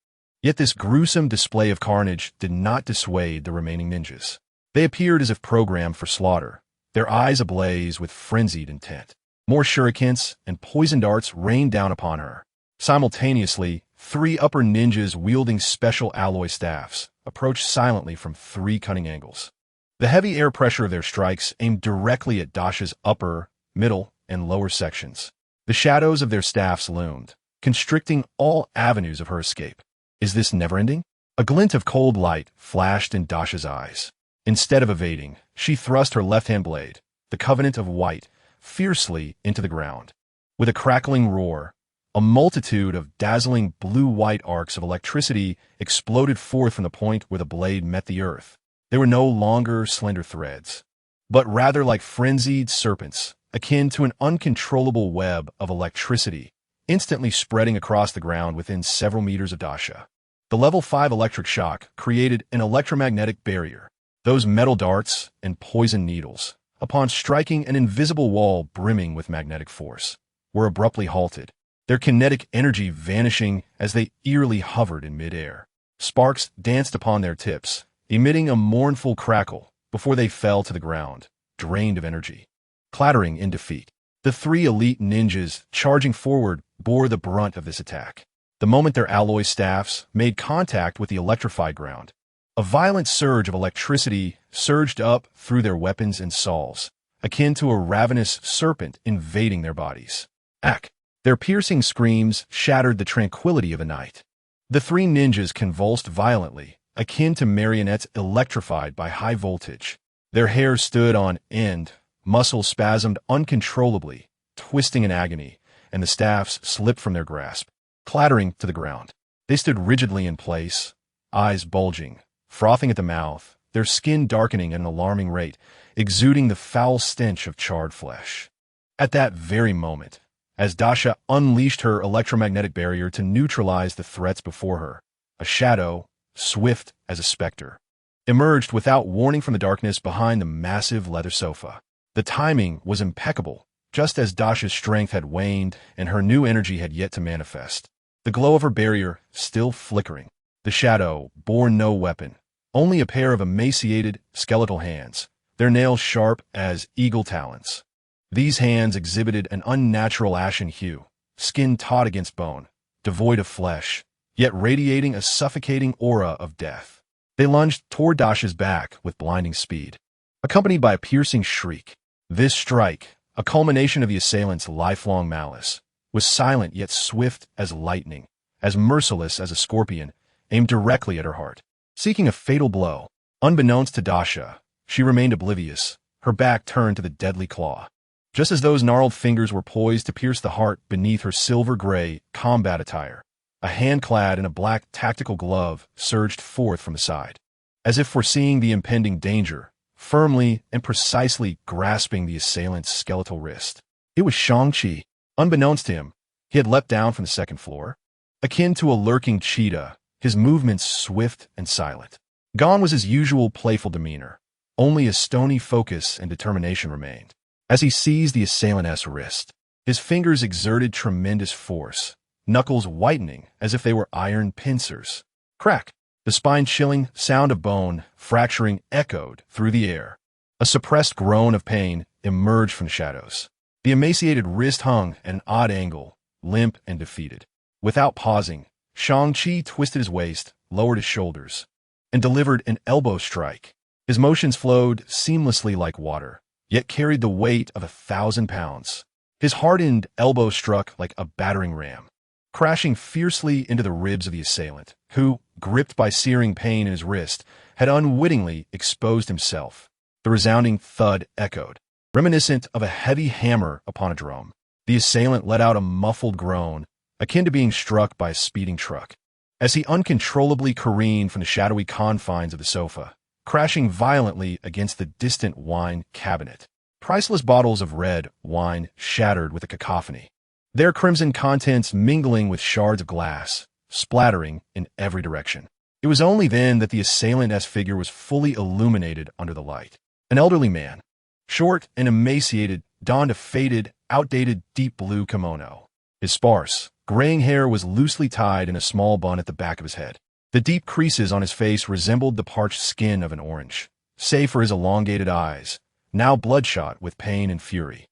Yet this gruesome display of carnage did not dissuade the remaining ninjas. They appeared as if programmed for slaughter, their eyes ablaze with frenzied intent. More shurikens and poison darts rained down upon her. Simultaneously, three upper ninjas wielding special alloy staffs approached silently from three cunning angles. The heavy air pressure of their strikes aimed directly at Dasha's upper, middle, and lower sections. The shadows of their staffs loomed, constricting all avenues of her escape. Is this never-ending? A glint of cold light flashed in Dasha's eyes. Instead of evading, she thrust her left-hand blade, the covenant of white, fiercely into the ground. With a crackling roar, a multitude of dazzling blue-white arcs of electricity exploded forth from the point where the blade met the earth. They were no longer slender threads, but rather like frenzied serpents, akin to an uncontrollable web of electricity, instantly spreading across the ground within several meters of Dasha. The level 5 electric shock created an electromagnetic barrier. Those metal darts and poison needles, upon striking an invisible wall brimming with magnetic force, were abruptly halted, their kinetic energy vanishing as they eerily hovered in midair. Sparks danced upon their tips, emitting a mournful crackle before they fell to the ground, drained of energy. Clattering in defeat, the three elite ninjas charging forward bore the brunt of this attack. The moment their alloy staffs made contact with the electrified ground, a violent surge of electricity surged up through their weapons and saws, akin to a ravenous serpent invading their bodies. Ack! Their piercing screams shattered the tranquility of the night. The three ninjas convulsed violently, akin to marionettes electrified by high voltage. Their hair stood on end, muscles spasmed uncontrollably, twisting in agony, and the staffs slipped from their grasp, clattering to the ground. They stood rigidly in place, eyes bulging, frothing at the mouth, their skin darkening at an alarming rate, exuding the foul stench of charred flesh. At that very moment, as Dasha unleashed her electromagnetic barrier to neutralize the threats before her, a shadow, swift as a specter, emerged without warning from the darkness behind the massive leather sofa. The timing was impeccable, just as Dasha's strength had waned and her new energy had yet to manifest. The glow of her barrier still flickering. The shadow bore no weapon, only a pair of emaciated, skeletal hands, their nails sharp as eagle talons. These hands exhibited an unnatural ashen hue, skin taut against bone, devoid of flesh, yet radiating a suffocating aura of death. They lunged toward Dasha's back with blinding speed, accompanied by a piercing shriek. This strike, a culmination of the assailant's lifelong malice, was silent yet swift as lightning, as merciless as a scorpion, aimed directly at her heart, seeking a fatal blow. Unbeknownst to Dasha, she remained oblivious, her back turned to the deadly claw. Just as those gnarled fingers were poised to pierce the heart beneath her silver-gray combat attire, a hand clad in a black tactical glove surged forth from the side, as if foreseeing the impending danger, firmly and precisely grasping the assailant's skeletal wrist. It was Shang-Chi. Unbeknownst to him, he had leapt down from the second floor. Akin to a lurking cheetah, his movements swift and silent. Gone was his usual playful demeanor. Only a stony focus and determination remained. As he seized the assailant's wrist, his fingers exerted tremendous force, knuckles whitening as if they were iron pincers. Crack! The spine-chilling sound of bone fracturing echoed through the air. A suppressed groan of pain emerged from the shadows. The emaciated wrist hung at an odd angle, limp and defeated. Without pausing, Shang-Chi twisted his waist, lowered his shoulders, and delivered an elbow strike. His motions flowed seamlessly like water, yet carried the weight of 1,000 pounds. His hardened elbow struck like a battering ram, crashing fiercely into the ribs of the assailant, who, gripped by searing pain in his wrist, had unwittingly exposed himself. The resounding thud echoed, reminiscent of a heavy hammer upon a drum. The assailant let out a muffled groan, akin to being struck by a speeding truck, as he uncontrollably careened from the shadowy confines of the sofa, crashing violently against the distant wine cabinet. Priceless bottles of red wine shattered with a cacophony, their crimson contents mingling with shards of glass, splattering in every direction. It was only then that the assailant's figure was fully illuminated under the light. An elderly man, short and emaciated, donned a faded, outdated deep blue kimono. His sparse, graying hair was loosely tied in a small bun at the back of his head. The deep creases on his face resembled the parched skin of an orange, save for his elongated eyes, now bloodshot with pain and fury,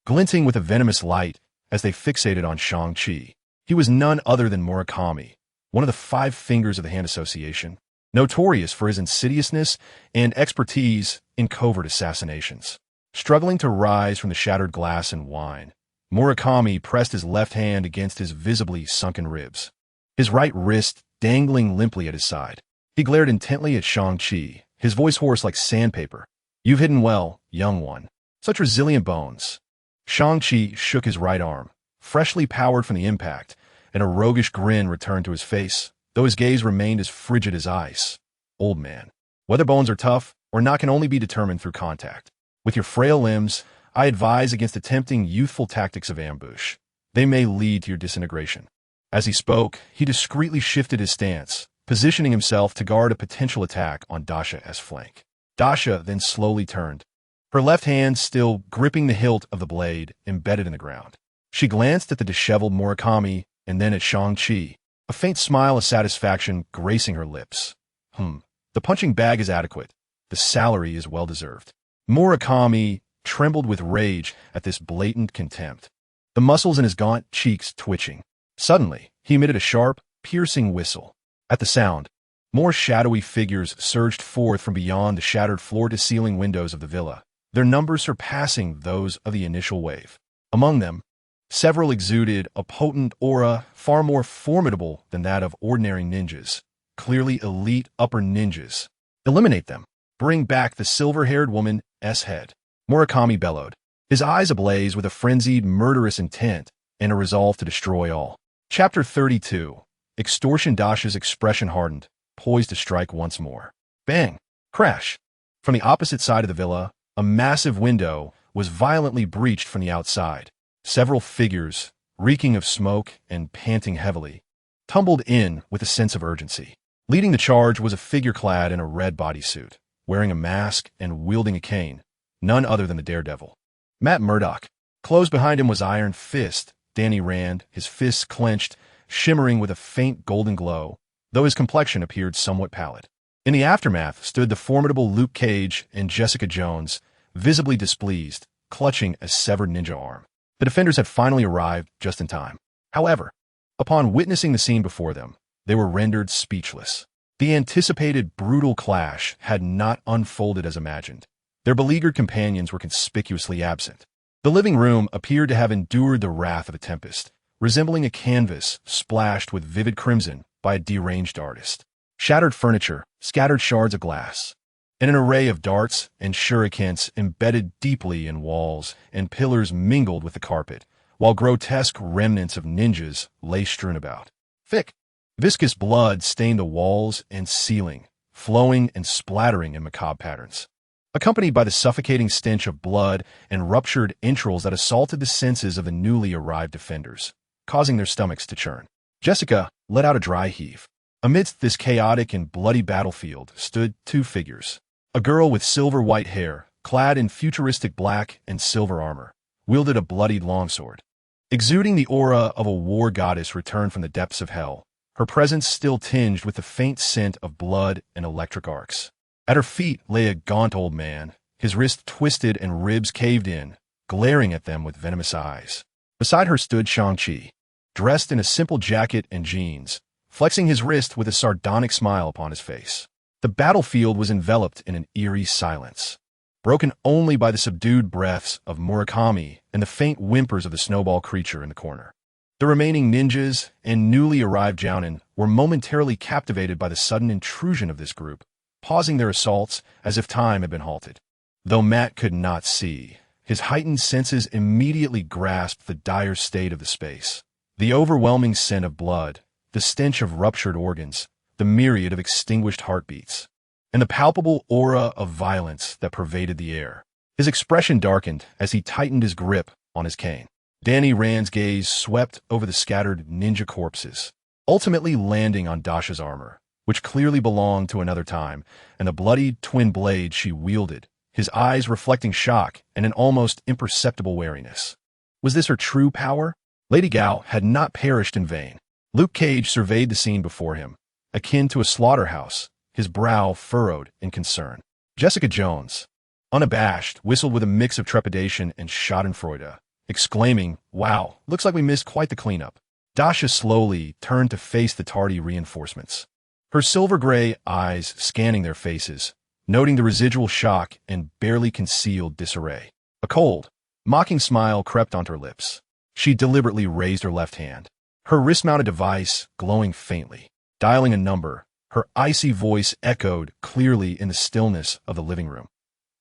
glinting with a venomous light as they fixated on Shang-Chi. He was none other than Murakami, one of the 5 fingers of the Hand Association, notorious for his insidiousness and expertise in covert assassinations. Struggling to rise from the shattered glass and wine, Murakami pressed his left hand against his visibly sunken ribs, his right wrist dangling limply at his side. He glared intently at Shang-Chi, his voice hoarse like sandpaper. "You've hidden well, young one. Such resilient bones." Shang-Chi shook his right arm, freshly powered from the impact, and a roguish grin returned to his face, though his gaze remained as frigid as ice. "Old man, whether bones are tough or not can only be determined through contact. With your frail limbs, I advise against attempting youthful tactics of ambush. They may lead to your disintegration." As he spoke, he discreetly shifted his stance, positioning himself to guard a potential attack on Dasha's flank. Dasha then slowly turned, her left hand still gripping the hilt of the blade embedded in the ground. She glanced at the disheveled Murakami and then at Shang-Chi, a faint smile of satisfaction gracing her lips. The punching bag is adequate. The salary is well-deserved." Murakami trembled with rage at this blatant contempt, the muscles in his gaunt cheeks twitching. Suddenly, he emitted a sharp, piercing whistle. At the sound, more shadowy figures surged forth from beyond the shattered floor-to-ceiling windows of the villa, their numbers surpassing those of the initial wave. Among them, several exuded a potent aura far more formidable than that of ordinary ninjas, clearly elite upper ninjas. "Eliminate them. Bring back the silver-haired woman's head," Murakami bellowed, his eyes ablaze with a frenzied, murderous intent and a resolve to destroy all. Chapter 32. Extortion. Dasha's expression hardened, poised to strike once more. Bang! Crash! From the opposite side of the villa, a massive window was violently breached from the outside. Several figures, reeking of smoke and panting heavily, tumbled in with a sense of urgency. Leading the charge was a figure clad in a red bodysuit, wearing a mask and wielding a cane, none other than the Daredevil. Matt Murdock. Close behind him was Iron Fist, Danny Rand, his fists clenched, shimmering with a faint golden glow, though his complexion appeared somewhat pallid. In the aftermath stood the formidable Luke Cage and Jessica Jones, visibly displeased, clutching a severed ninja arm. The defenders had finally arrived just in time. However, upon witnessing the scene before them, they were rendered speechless. The anticipated brutal clash had not unfolded as imagined. Their beleaguered companions were conspicuously absent. The living room appeared to have endured the wrath of a tempest, resembling a canvas splashed with vivid crimson by a deranged artist. Shattered furniture, scattered shards of glass, and an array of darts and shurikens embedded deeply in walls and pillars mingled with the carpet, while grotesque remnants of ninjas lay strewn about. Thick, viscous blood stained the walls and ceiling, flowing and splattering in macabre patterns, accompanied by the suffocating stench of blood and ruptured entrails that assaulted the senses of the newly arrived defenders, causing their stomachs to churn. Jessica let out a dry heave. Amidst this chaotic and bloody battlefield stood 2 figures. A girl with silver-white hair, clad in futuristic black and silver armor, wielded a bloodied longsword. Exuding the aura of a war goddess returned from the depths of hell, her presence still tinged with the faint scent of blood and electric arcs. At her feet lay a gaunt old man, his wrists twisted and ribs caved in, glaring at them with venomous eyes. Beside her stood Shang-Chi, dressed in a simple jacket and jeans, flexing his wrist with a sardonic smile upon his face. The battlefield was enveloped in an eerie silence, broken only by the subdued breaths of Murakami and the faint whimpers of the snowball creature in the corner. The remaining ninjas and newly arrived jounin were momentarily captivated by the sudden intrusion of this group, pausing their assaults as if time had been halted. Though Matt could not see, his heightened senses immediately grasped the dire state of the space. The overwhelming scent of blood, the stench of ruptured organs, the myriad of extinguished heartbeats, and the palpable aura of violence that pervaded the air. His expression darkened as he tightened his grip on his cane. Danny Rand's gaze swept over the scattered ninja corpses, ultimately landing on Dasha's armor, which clearly belonged to another time, and the bloodied twin blade she wielded, his eyes reflecting shock and an almost imperceptible wariness. Was this her true power? Lady Gao had not perished in vain. Luke Cage surveyed the scene before him, akin to a slaughterhouse, his brow furrowed in concern. Jessica Jones, unabashed, whistled with a mix of trepidation and schadenfreude, exclaiming, "Wow, looks like we missed quite the cleanup." Dasha slowly turned to face the tardy reinforcements, her silver-gray eyes scanning their faces, noting the residual shock and barely concealed disarray. A cold, mocking smile crept onto her lips. She deliberately raised her left hand, her wrist-mounted device glowing faintly. Dialing a number, her icy voice echoed clearly in the stillness of the living room.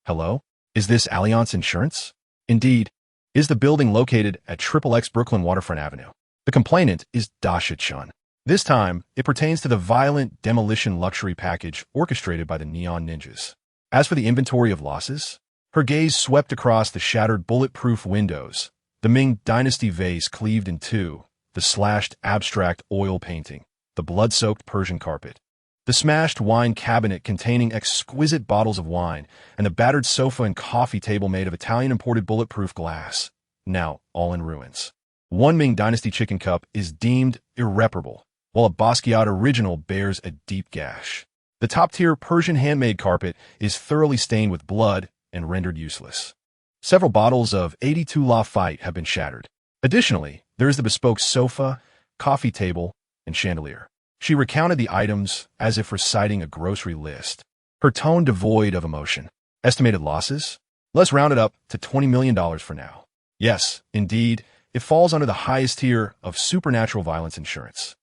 "Hello? Is this Allianz Insurance?" "Indeed. Is the building located at XXX Brooklyn Waterfront Avenue?" The complainant is Dasha Chen. This time, it pertains to the violent demolition luxury package orchestrated by the Neon Ninjas. As for the inventory of losses, her gaze swept across the shattered bulletproof windows, the Ming Dynasty vase cleaved in two, the slashed abstract oil painting, the blood-soaked Persian carpet, the smashed wine cabinet containing exquisite bottles of wine, and the battered sofa and coffee table made of Italian-imported bulletproof glass, now all in ruins. One Ming Dynasty chicken cup is deemed irreparable, while a Basquiat original bears a deep gash. The top-tier Persian handmade carpet is thoroughly stained with blood and rendered useless. Several bottles of 82 Lafite have been shattered. Additionally, there is the bespoke sofa, coffee table, and chandelier. She recounted the items as if reciting a grocery list, her tone devoid of emotion. Estimated losses? Let's round it up to $20 million for now. Yes, indeed, it falls under the highest tier of supernatural violence insurance.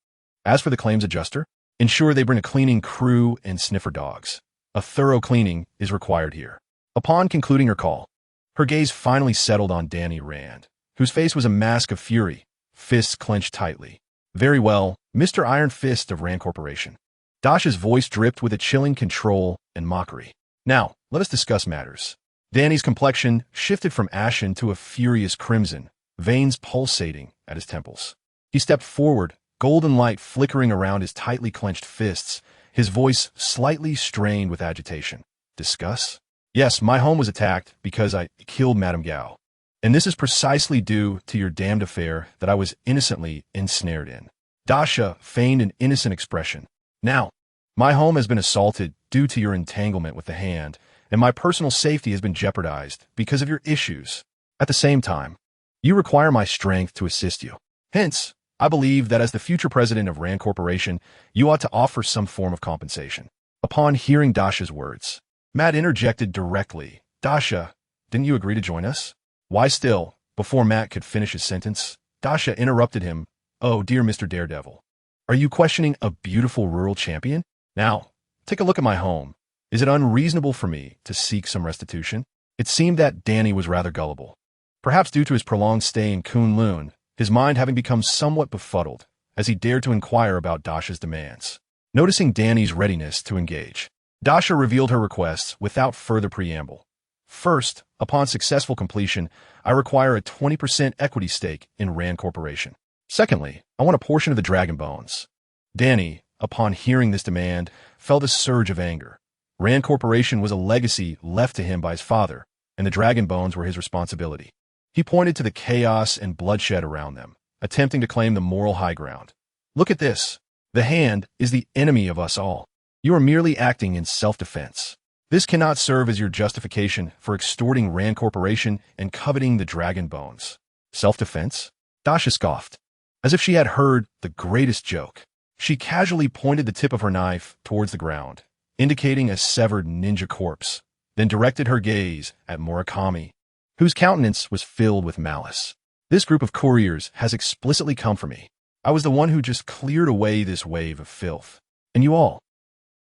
As for the claims adjuster, ensure they bring a cleaning crew and sniffer dogs. A thorough cleaning is required here. Upon concluding her call, her gaze finally settled on Danny Rand, whose face was a mask of fury, fists clenched tightly. "Very well, Mr. Iron Fist of Rand Corporation." Dasha's voice dripped with a chilling control and mockery. "Now, let us discuss matters." Danny's complexion shifted from ashen to a furious crimson, veins pulsating at his temples. He stepped forward, golden light flickering around his tightly clenched fists, his voice slightly strained with agitation. "Discuss?" "Yes, my home was attacked because I killed Madame Gao. And this is precisely due to your damned affair that I was innocently ensnared in." Dasha feigned an innocent expression. "Now, my home has been assaulted due to your entanglement with the Hand, and my personal safety has been jeopardized because of your issues. At the same time, you require my strength to assist you. Hence, I believe that as the future president of Rand Corporation, you ought to offer some form of compensation." Upon hearing Dasha's words, Matt interjected directly. "Dasha, didn't you agree to join us?" "Why still?" Before Matt could finish his sentence, Dasha interrupted him. "Oh, dear Mr. Daredevil. Are you questioning a beautiful rural champion? Now, take a look at my home. Is it unreasonable for me to seek some restitution?" It seemed that Danny was rather gullible. Perhaps due to his prolonged stay in Kunlun, his mind having become somewhat befuddled, as he dared to inquire about Dasha's demands. Noticing Danny's readiness to engage, Dasha revealed her requests without further preamble. "First, upon successful completion, I require a 20% equity stake in Rand Corporation. Secondly, I want a portion of the Dragon Bones." Danny, upon hearing this demand, felt a surge of anger. Rand Corporation was a legacy left to him by his father, and the Dragon Bones were his responsibility. He pointed to the chaos and bloodshed around them, attempting to claim the moral high ground. "Look at this. The Hand is the enemy of us all. You are merely acting in self-defense. This cannot serve as your justification for extorting Rand Corporation and coveting the Dragon Bones." "Self-defense?" Dasha scoffed. As if she had heard the greatest joke, she casually pointed the tip of her knife towards the ground, indicating a severed ninja corpse, then directed her gaze at Murakami, whose countenance was filled with malice. This group of couriers has explicitly come for me. I was the one who just cleared away this wave of filth. And you all.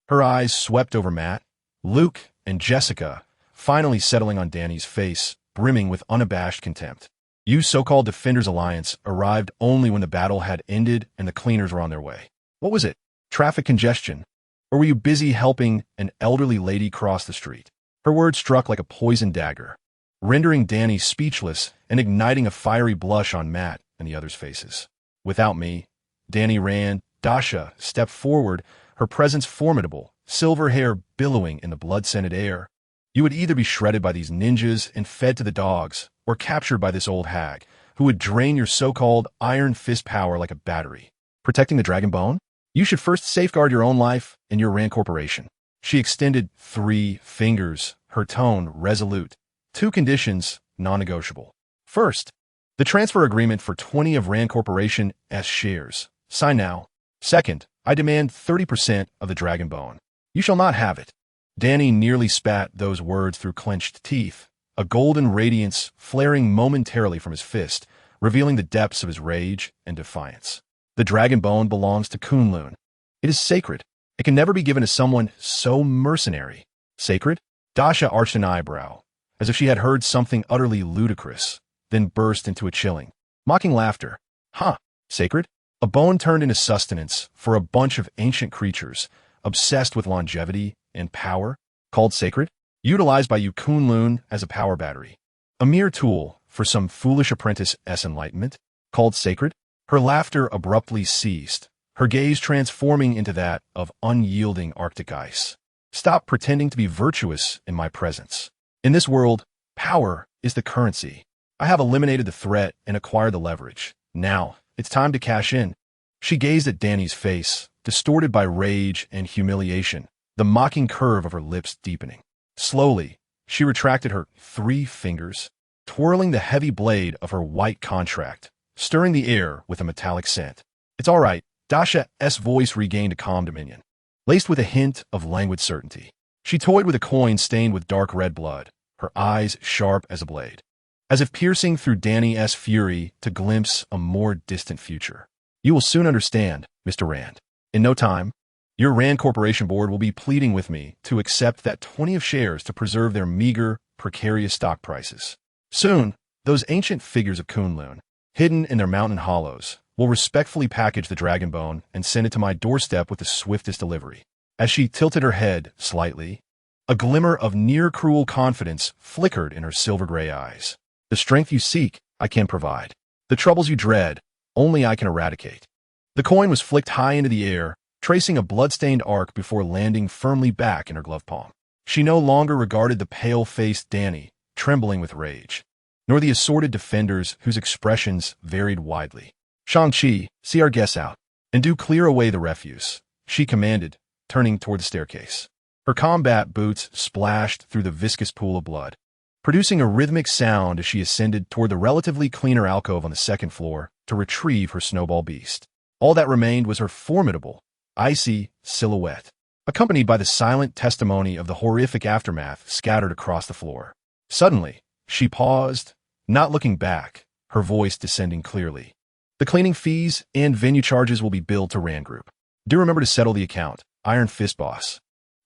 Her eyes swept over Matt, Luke, and Jessica, finally settling on Danny's face, brimming with unabashed contempt. You so-called Defenders Alliance arrived only when the battle had ended and the cleaners were on their way. What was it? Traffic congestion? Or were you busy helping an elderly lady cross the street? Her words struck like a poisoned dagger, rendering Danny speechless and igniting a fiery blush on Matt and the others' faces. Without me, Danny ran. Dasha stepped forward, her presence formidable, silver hair billowing in the blood-scented air. You would either be shredded by these ninjas and fed to the dogs, or captured by this old hag, who would drain your so-called iron fist power like a battery. Protecting the dragon bone? You should first safeguard your own life and your Rand Corporation. She extended 3 fingers, her tone resolute. 2 conditions, non-negotiable. First, the transfer agreement for 20 of Rand Corporation S shares. Sign now. Second, I demand 30% of the dragon bone. You shall not have it. Danny nearly spat those words through clenched teeth, a golden radiance flaring momentarily from his fist, revealing the depths of his rage and defiance. The dragon bone belongs to Kunlun. It is sacred. It can never be given to someone so mercenary. Sacred? Dasha arched an eyebrow, as if she had heard something utterly ludicrous, then burst into a chilling, mocking laughter. Huh, sacred? A bone turned into sustenance for a bunch of ancient creatures, obsessed with longevity and power, called sacred, utilized by you Kunlun as a power battery. A mere tool for some foolish apprentice's enlightenment, called sacred? Her laughter abruptly ceased, her gaze transforming into that of unyielding Arctic ice. Stop pretending to be virtuous in my presence. In this world, power is the currency. I have eliminated the threat and acquired the leverage. Now, it's time to cash in. She gazed at Danny's face, distorted by rage and humiliation, the mocking curve of her lips deepening. Slowly, she retracted her 3 fingers, twirling the heavy blade of her white contract, stirring the air with a metallic scent. It's all right. Dasha's voice regained a calm dominion, laced with a hint of languid certainty. She toyed with a coin stained with dark red blood, her eyes sharp as a blade, as if piercing through Danny's fury to glimpse a more distant future. You will soon understand, Mr. Rand. In no time, your Rand Corporation board will be pleading with me to accept that 20 of shares to preserve their meager, precarious stock prices. Soon, those ancient figures of Kunlun, hidden in their mountain hollows, will respectfully package the dragon bone and send it to my doorstep with the swiftest delivery. As she tilted her head slightly, a glimmer of near-cruel confidence flickered in her silver-gray eyes. The strength you seek, I can provide. The troubles you dread, only I can eradicate. The coin was flicked high into the air, tracing a blood-stained arc before landing firmly back in her glove palm. She no longer regarded the pale-faced Danny, trembling with rage, nor the assorted defenders whose expressions varied widely. Shang-Chi, see our guests out, and do clear away the refuse, she commanded, turning toward the staircase. Her combat boots splashed through the viscous pool of blood, producing a rhythmic sound as she ascended toward the relatively cleaner alcove on the 2nd floor to retrieve her snowball beast. All that remained was her formidable, icy silhouette, accompanied by the silent testimony of the horrific aftermath scattered across the floor. Suddenly, she paused, not looking back, her voice descending clearly. The cleaning fees and venue charges will be billed to Rand Group. Do remember to settle the account, Iron Fist Boss.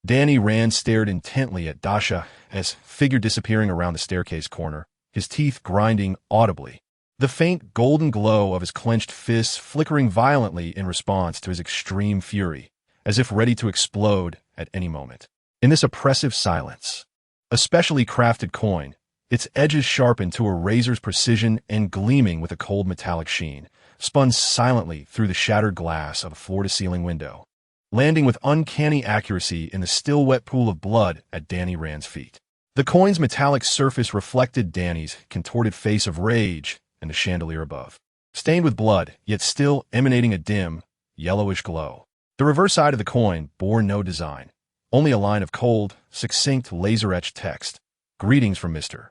Danny Rand stared intently at Dasha as figure disappearing around the staircase corner, his teeth grinding audibly, the faint golden glow of his clenched fists flickering violently in response to his extreme fury, as if ready to explode at any moment. In this oppressive silence, a specially crafted coin, its edges sharpened to a razor's precision and gleaming with a cold metallic sheen, spun silently through the shattered glass of a floor-to-ceiling window, landing with uncanny accuracy in the still wet pool of blood at Danny Rand's feet. The coin's metallic surface reflected Danny's contorted face of rage and the chandelier above, stained with blood, yet still emanating a dim, yellowish glow. The reverse side of the coin bore no design, only a line of cold, succinct laser-etched text. Greetings from Mr.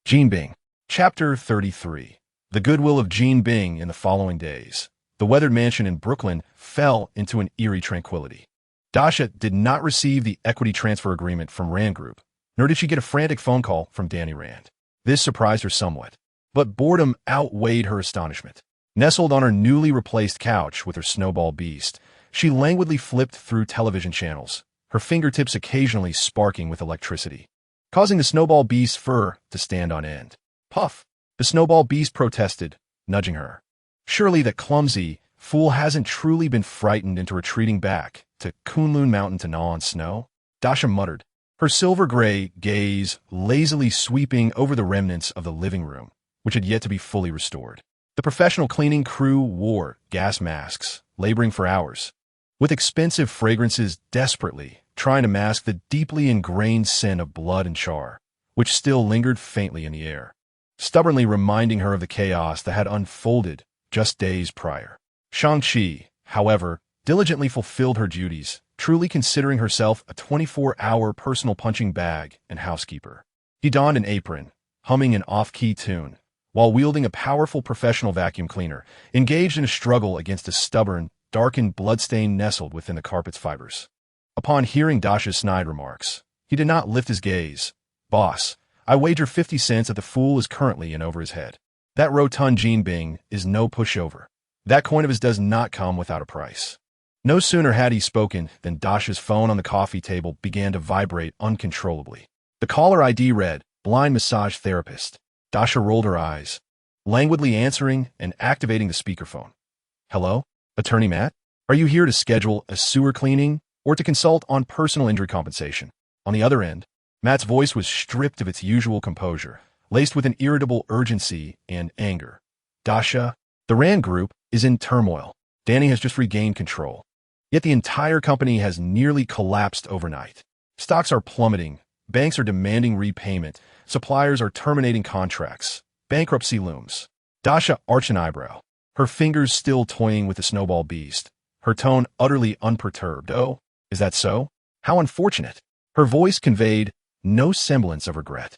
Jean Bing. Chapter 33. The goodwill of Jean Bing in the following days. the weathered mansion in Brooklyn fell into an eerie tranquility. Dasha did not receive the equity transfer agreement from Rand Group, nor did she get a frantic phone call from Danny Rand. This surprised her somewhat, but boredom outweighed her astonishment. Nestled on her newly replaced couch with her snowball beast, she languidly flipped through television channels, her fingertips occasionally sparking with electricity, causing the snowball beast's fur to stand on end. Puff! The snowball beast protested, nudging her. Surely that clumsy fool hasn't truly been frightened into retreating back to Kunlun Mountain to gnaw on snow? Dasha muttered, her silver-gray gaze lazily sweeping over the remnants of the living room, which had yet to be fully restored. The professional cleaning crew wore gas masks, laboring for hours, with expensive fragrances desperately trying to mask the deeply ingrained scent of blood and char, which still lingered faintly in the air, stubbornly reminding her of the chaos that had unfolded just days prior. Shang-Chi, however, diligently fulfilled her duties, truly considering herself a 24-hour personal punching bag and housekeeper. He donned an apron, humming an off-key tune, while wielding a powerful professional vacuum cleaner, engaged in a struggle against a stubborn, darkened bloodstain nestled within the carpet's fibers. Upon hearing Dasha's snide remarks, he did not lift his gaze. Boss, I wager 50 cents that the fool is currently in over his head. That rotund Jean Bing is no pushover. That coin of his does not come without a price. No sooner had he spoken than Dasha's phone on the coffee table began to vibrate uncontrollably. The caller ID read, blind massage therapist. Dasha rolled her eyes, languidly answering and activating the speakerphone. Hello? Attorney Matt? Are you here to schedule a sewer cleaning or to consult on personal injury compensation? On the other end, Matt's voice was stripped of its usual composure, laced with an irritable urgency and anger. Dasha, the Rand Group is in turmoil. Danny has just regained control. Yet the entire company has nearly collapsed overnight. Stocks are plummeting, banks are demanding repayment, suppliers are terminating contracts, bankruptcy looms. Dasha arched an eyebrow, her fingers still toying with the snowball beast, her tone utterly unperturbed. Oh, is that so? How unfortunate. Her voice conveyed no semblance of regret.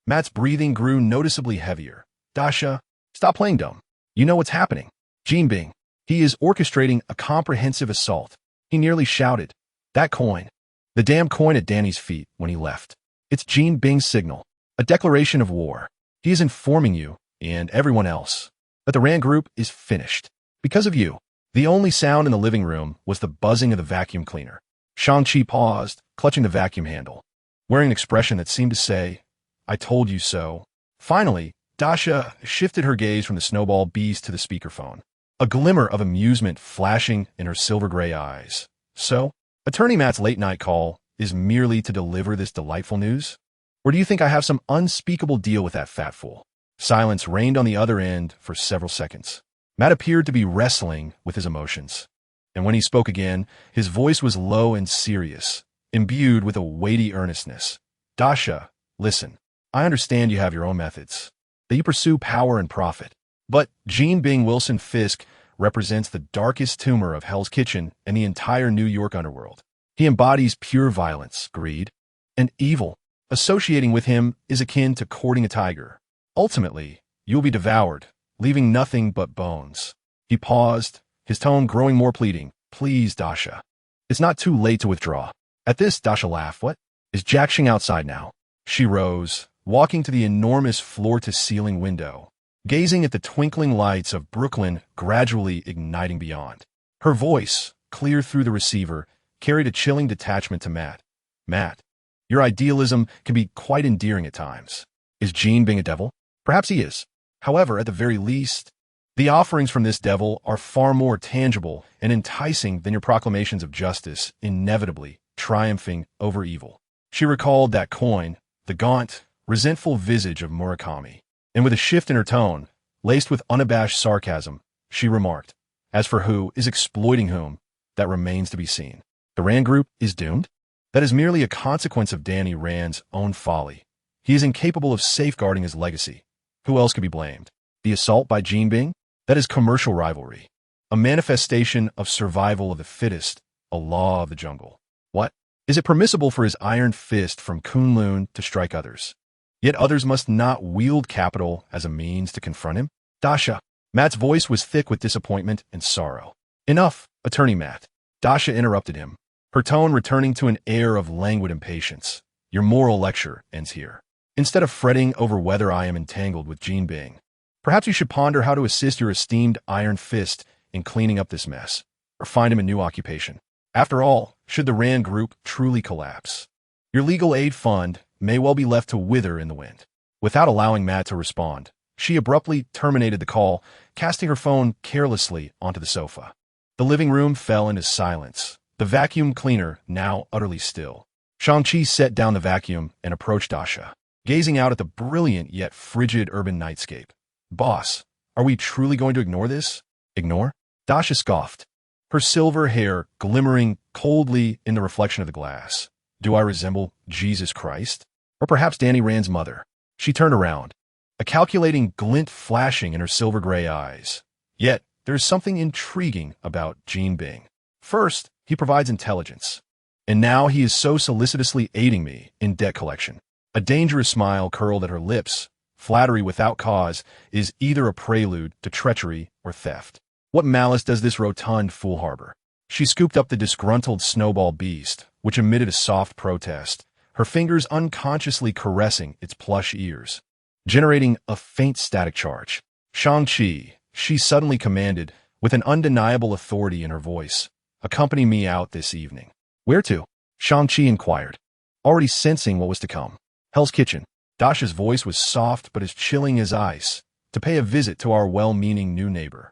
Matt's breathing grew noticeably heavier. Dasha, stop playing dumb. You know what's happening. Jean Bing. He is orchestrating a comprehensive assault. He nearly shouted. That coin. The damn coin at Danny's feet when he left. It's Jean Bing's signal. A declaration of war. He is informing you, and everyone else, that the Rand Group is finished. Because of you. The only sound in the living room was the buzzing of the vacuum cleaner. Shang-Chi paused, clutching the vacuum handle, wearing an expression that seemed to say, I told you so. Finally, Dasha shifted her gaze from the snowball beast to the speakerphone, a glimmer of amusement flashing in her silver-gray eyes. So, Attorney Matt's late-night call is merely to deliver this delightful news? Or do you think I have some unspeakable deal with that fat fool? Silence reigned on the other end for several seconds. Matt appeared to be wrestling with his emotions. And when he spoke again, his voice was low and serious, imbued with a weighty earnestness. Dasha, listen, I understand you have your own methods, that you pursue power and profit. But Jean Bing Wilson Fisk represents the darkest tumor of Hell's Kitchen and the entire New York underworld. He embodies pure violence, greed, and evil. Associating with him is akin to courting a tiger. Ultimately, you will be devoured, leaving nothing but bones. He paused, his tone growing more pleading. Please, Dasha. It's not too late to withdraw. At this, Dasha laughed. What? Is Jack Shing outside now? She rose, walking to the enormous floor-to-ceiling window, gazing at the twinkling lights of Brooklyn gradually igniting beyond. Her voice, clear through the receiver, carried a chilling detachment to Matt. Matt, your idealism can be quite endearing at times. Is Jean Bing a devil? Perhaps he is. However, at the very least, the offerings from this devil are far more tangible and enticing than your proclamations of justice inevitably triumphing over evil. She recalled that coin, the gaunt, resentful visage of Murakami, and with a shift in her tone, laced with unabashed sarcasm, she remarked, as for who is exploiting whom, that remains to be seen. The Rand Group is doomed? That is merely a consequence of Danny Rand's own folly. He is incapable of safeguarding his legacy. Who else could be blamed? The assault by Jean Bing? That is commercial rivalry. A manifestation of survival of the fittest, a law of the jungle. What? Is it permissible for his iron fist from Kunlun to strike others? Yet others must not wield capital as a means to confront him? Dasha, Matt's voice was thick with disappointment and sorrow. Enough, Attorney Matt. Dasha interrupted him, her tone returning to an air of languid impatience. Your moral lecture ends here. Instead of fretting over whether I am entangled with Jean Bing, perhaps you should ponder how to assist your esteemed Iron Fist in cleaning up this mess, or find him a new occupation. After all, should the Rand Group truly collapse, your legal aid fund may well be left to wither in the wind. Without allowing Matt to respond, she abruptly terminated the call, casting her phone carelessly onto the sofa. The living room fell into silence, the vacuum cleaner now utterly still. Shang-Chi set down the vacuum and approached Dasha, gazing out at the brilliant yet frigid urban nightscape. Boss, are we truly going to ignore this? Ignore? Dasha scoffed, her silver hair glimmering coldly in the reflection of the glass. Do I resemble Jesus Christ? Or perhaps Danny Rand's mother? She turned around, a calculating glint flashing in her silver-gray eyes. Yet, there is something intriguing about Jean Bing. First, he provides intelligence. And now he is so solicitously aiding me in debt collection. A dangerous smile curled at her lips. Flattery without cause is either a prelude to treachery or theft. What malice does this rotund fool harbor? She scooped up the disgruntled snowball beast, which emitted a soft protest, her fingers unconsciously caressing its plush ears, generating a faint static charge. Shang-Chi, she suddenly commanded, with an undeniable authority in her voice, accompany me out this evening. Where to? Shang-Chi inquired, already sensing what was to come. Hell's Kitchen. Dasha's voice was soft but as chilling as ice. To pay a visit to our well-meaning new neighbor.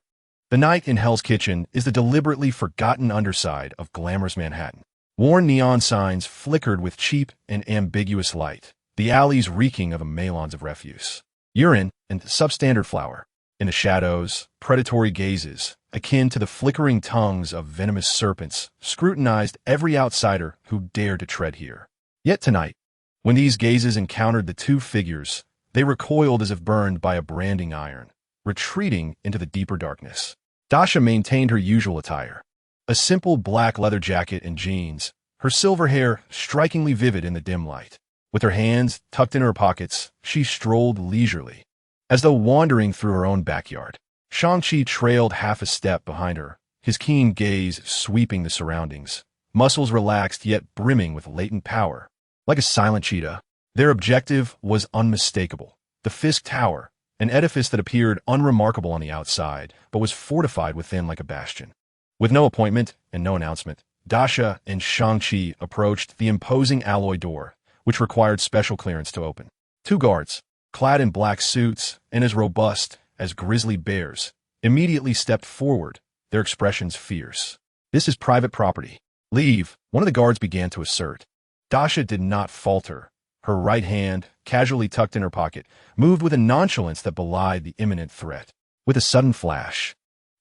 The night in Hell's Kitchen is the deliberately forgotten underside of glamorous Manhattan. Worn neon signs flickered with cheap and ambiguous light, the alleys reeking of a melons of refuse, urine, and substandard flour. In the shadows, predatory gazes, akin to the flickering tongues of venomous serpents, scrutinized every outsider who dared to tread here. Yet tonight, when these gazes encountered the two figures, they recoiled as if burned by a branding iron, retreating into the deeper darkness. Dasha maintained her usual attire, a simple black leather jacket and jeans, her silver hair strikingly vivid in the dim light. With her hands tucked in her pockets, she strolled leisurely, as though wandering through her own backyard. Shang-Chi trailed half a step behind her, his keen gaze sweeping the surroundings, muscles relaxed yet brimming with latent power. Like a silent cheetah, their objective was unmistakable. The Fisk Tower, an edifice that appeared unremarkable on the outside, but was fortified within like a bastion. With no appointment and no announcement, Dasha and Shang-Chi approached the imposing alloy door, which required special clearance to open. Two guards, clad in black suits and as robust as grizzly bears, immediately stepped forward, their expressions fierce. This is private property. Leave, one of the guards began to assert. Dasha did not falter. Her right hand, casually tucked in her pocket, moved with a nonchalance that belied the imminent threat. With a sudden flash,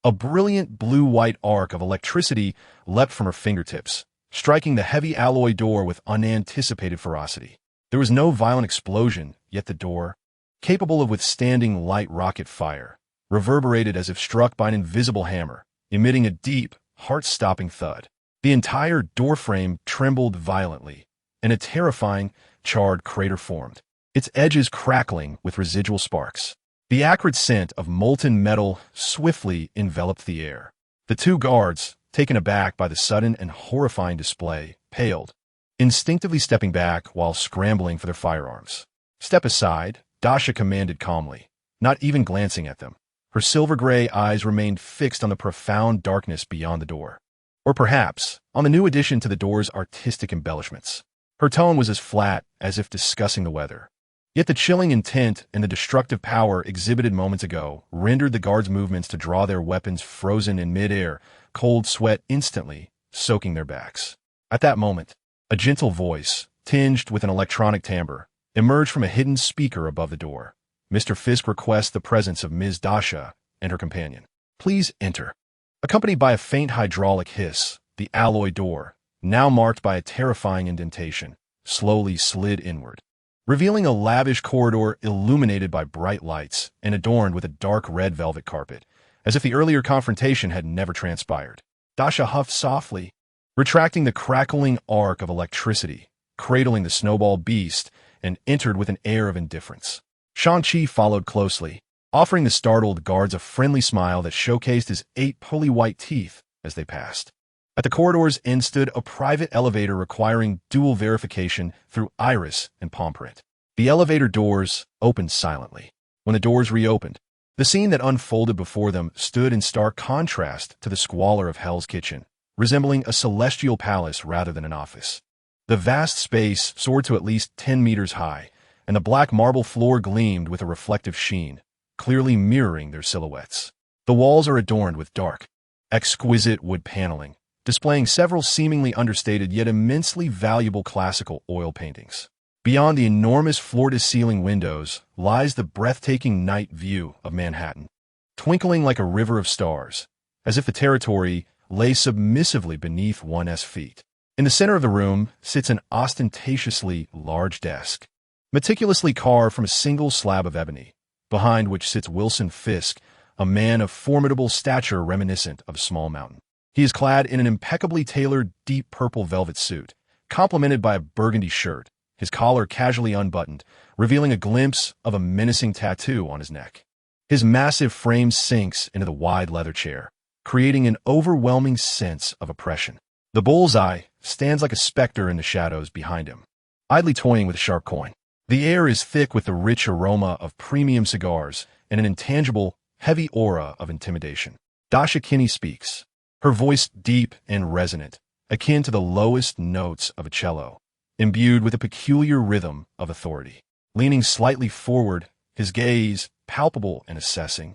a brilliant blue-white arc of electricity leapt from her fingertips, striking the heavy alloy door with unanticipated ferocity. There was no violent explosion, yet the door, capable of withstanding light rocket fire, reverberated as if struck by an invisible hammer, emitting a deep, heart-stopping thud. The entire doorframe trembled violently, and a terrifying, charred crater formed, its edges crackling with residual sparks. The acrid scent of molten metal swiftly enveloped the air. The two guards, taken aback by the sudden and horrifying display, paled, instinctively stepping back while scrambling for their firearms. Step aside, Dasha commanded calmly, not even glancing at them. Her silver-gray eyes remained fixed on the profound darkness beyond the door. Or perhaps, on the new addition to the door's artistic embellishments. Her tone was as flat as if discussing the weather. Yet the chilling intent and the destructive power exhibited moments ago rendered the guards' movements to draw their weapons frozen in midair, cold sweat instantly soaking their backs. At that moment, a gentle voice, tinged with an electronic timbre, emerged from a hidden speaker above the door. Mr. Fisk requests the presence of Ms. Dasha and her companion. Please enter. Accompanied by a faint hydraulic hiss, the alloy door, now marked by a terrifying indentation, slowly slid inward, revealing a lavish corridor illuminated by bright lights and adorned with a dark red velvet carpet, as if the earlier confrontation had never transpired. Dasha huffed softly, retracting the crackling arc of electricity, cradling the snowball beast, and entered with an air of indifference. Shang-Chi followed closely, offering the startled guards a friendly smile that showcased his 8 pearly white teeth as they passed. At the corridor's end stood a private elevator requiring dual verification through iris and palm print. The elevator doors opened silently. When the doors reopened, the scene that unfolded before them stood in stark contrast to the squalor of Hell's Kitchen, resembling a celestial palace rather than an office. The vast space soared to at least 10 meters high, and the black marble floor gleamed with a reflective sheen, clearly mirroring their silhouettes. The walls are adorned with dark, exquisite wood paneling, displaying several seemingly understated yet immensely valuable classical oil paintings. Beyond the enormous floor-to-ceiling windows lies the breathtaking night view of Manhattan, twinkling like a river of stars, as if the territory lay submissively beneath one's feet. In the center of the room sits an ostentatiously large desk, meticulously carved from a single slab of ebony, behind which sits Wilson Fisk, a man of formidable stature reminiscent of a small mountain. He is clad in an impeccably tailored deep purple velvet suit, complemented by a burgundy shirt, his collar casually unbuttoned, revealing a glimpse of a menacing tattoo on his neck. His massive frame sinks into the wide leather chair, creating an overwhelming sense of oppression. The bullseye stands like a specter in the shadows behind him, idly toying with a sharp coin. The air is thick with the rich aroma of premium cigars and an intangible, heavy aura of intimidation. Dasha Chen speaks, her voice deep and resonant, akin to the lowest notes of a cello, imbued with a peculiar rhythm of authority. Leaning slightly forward, his gaze, palpable and assessing,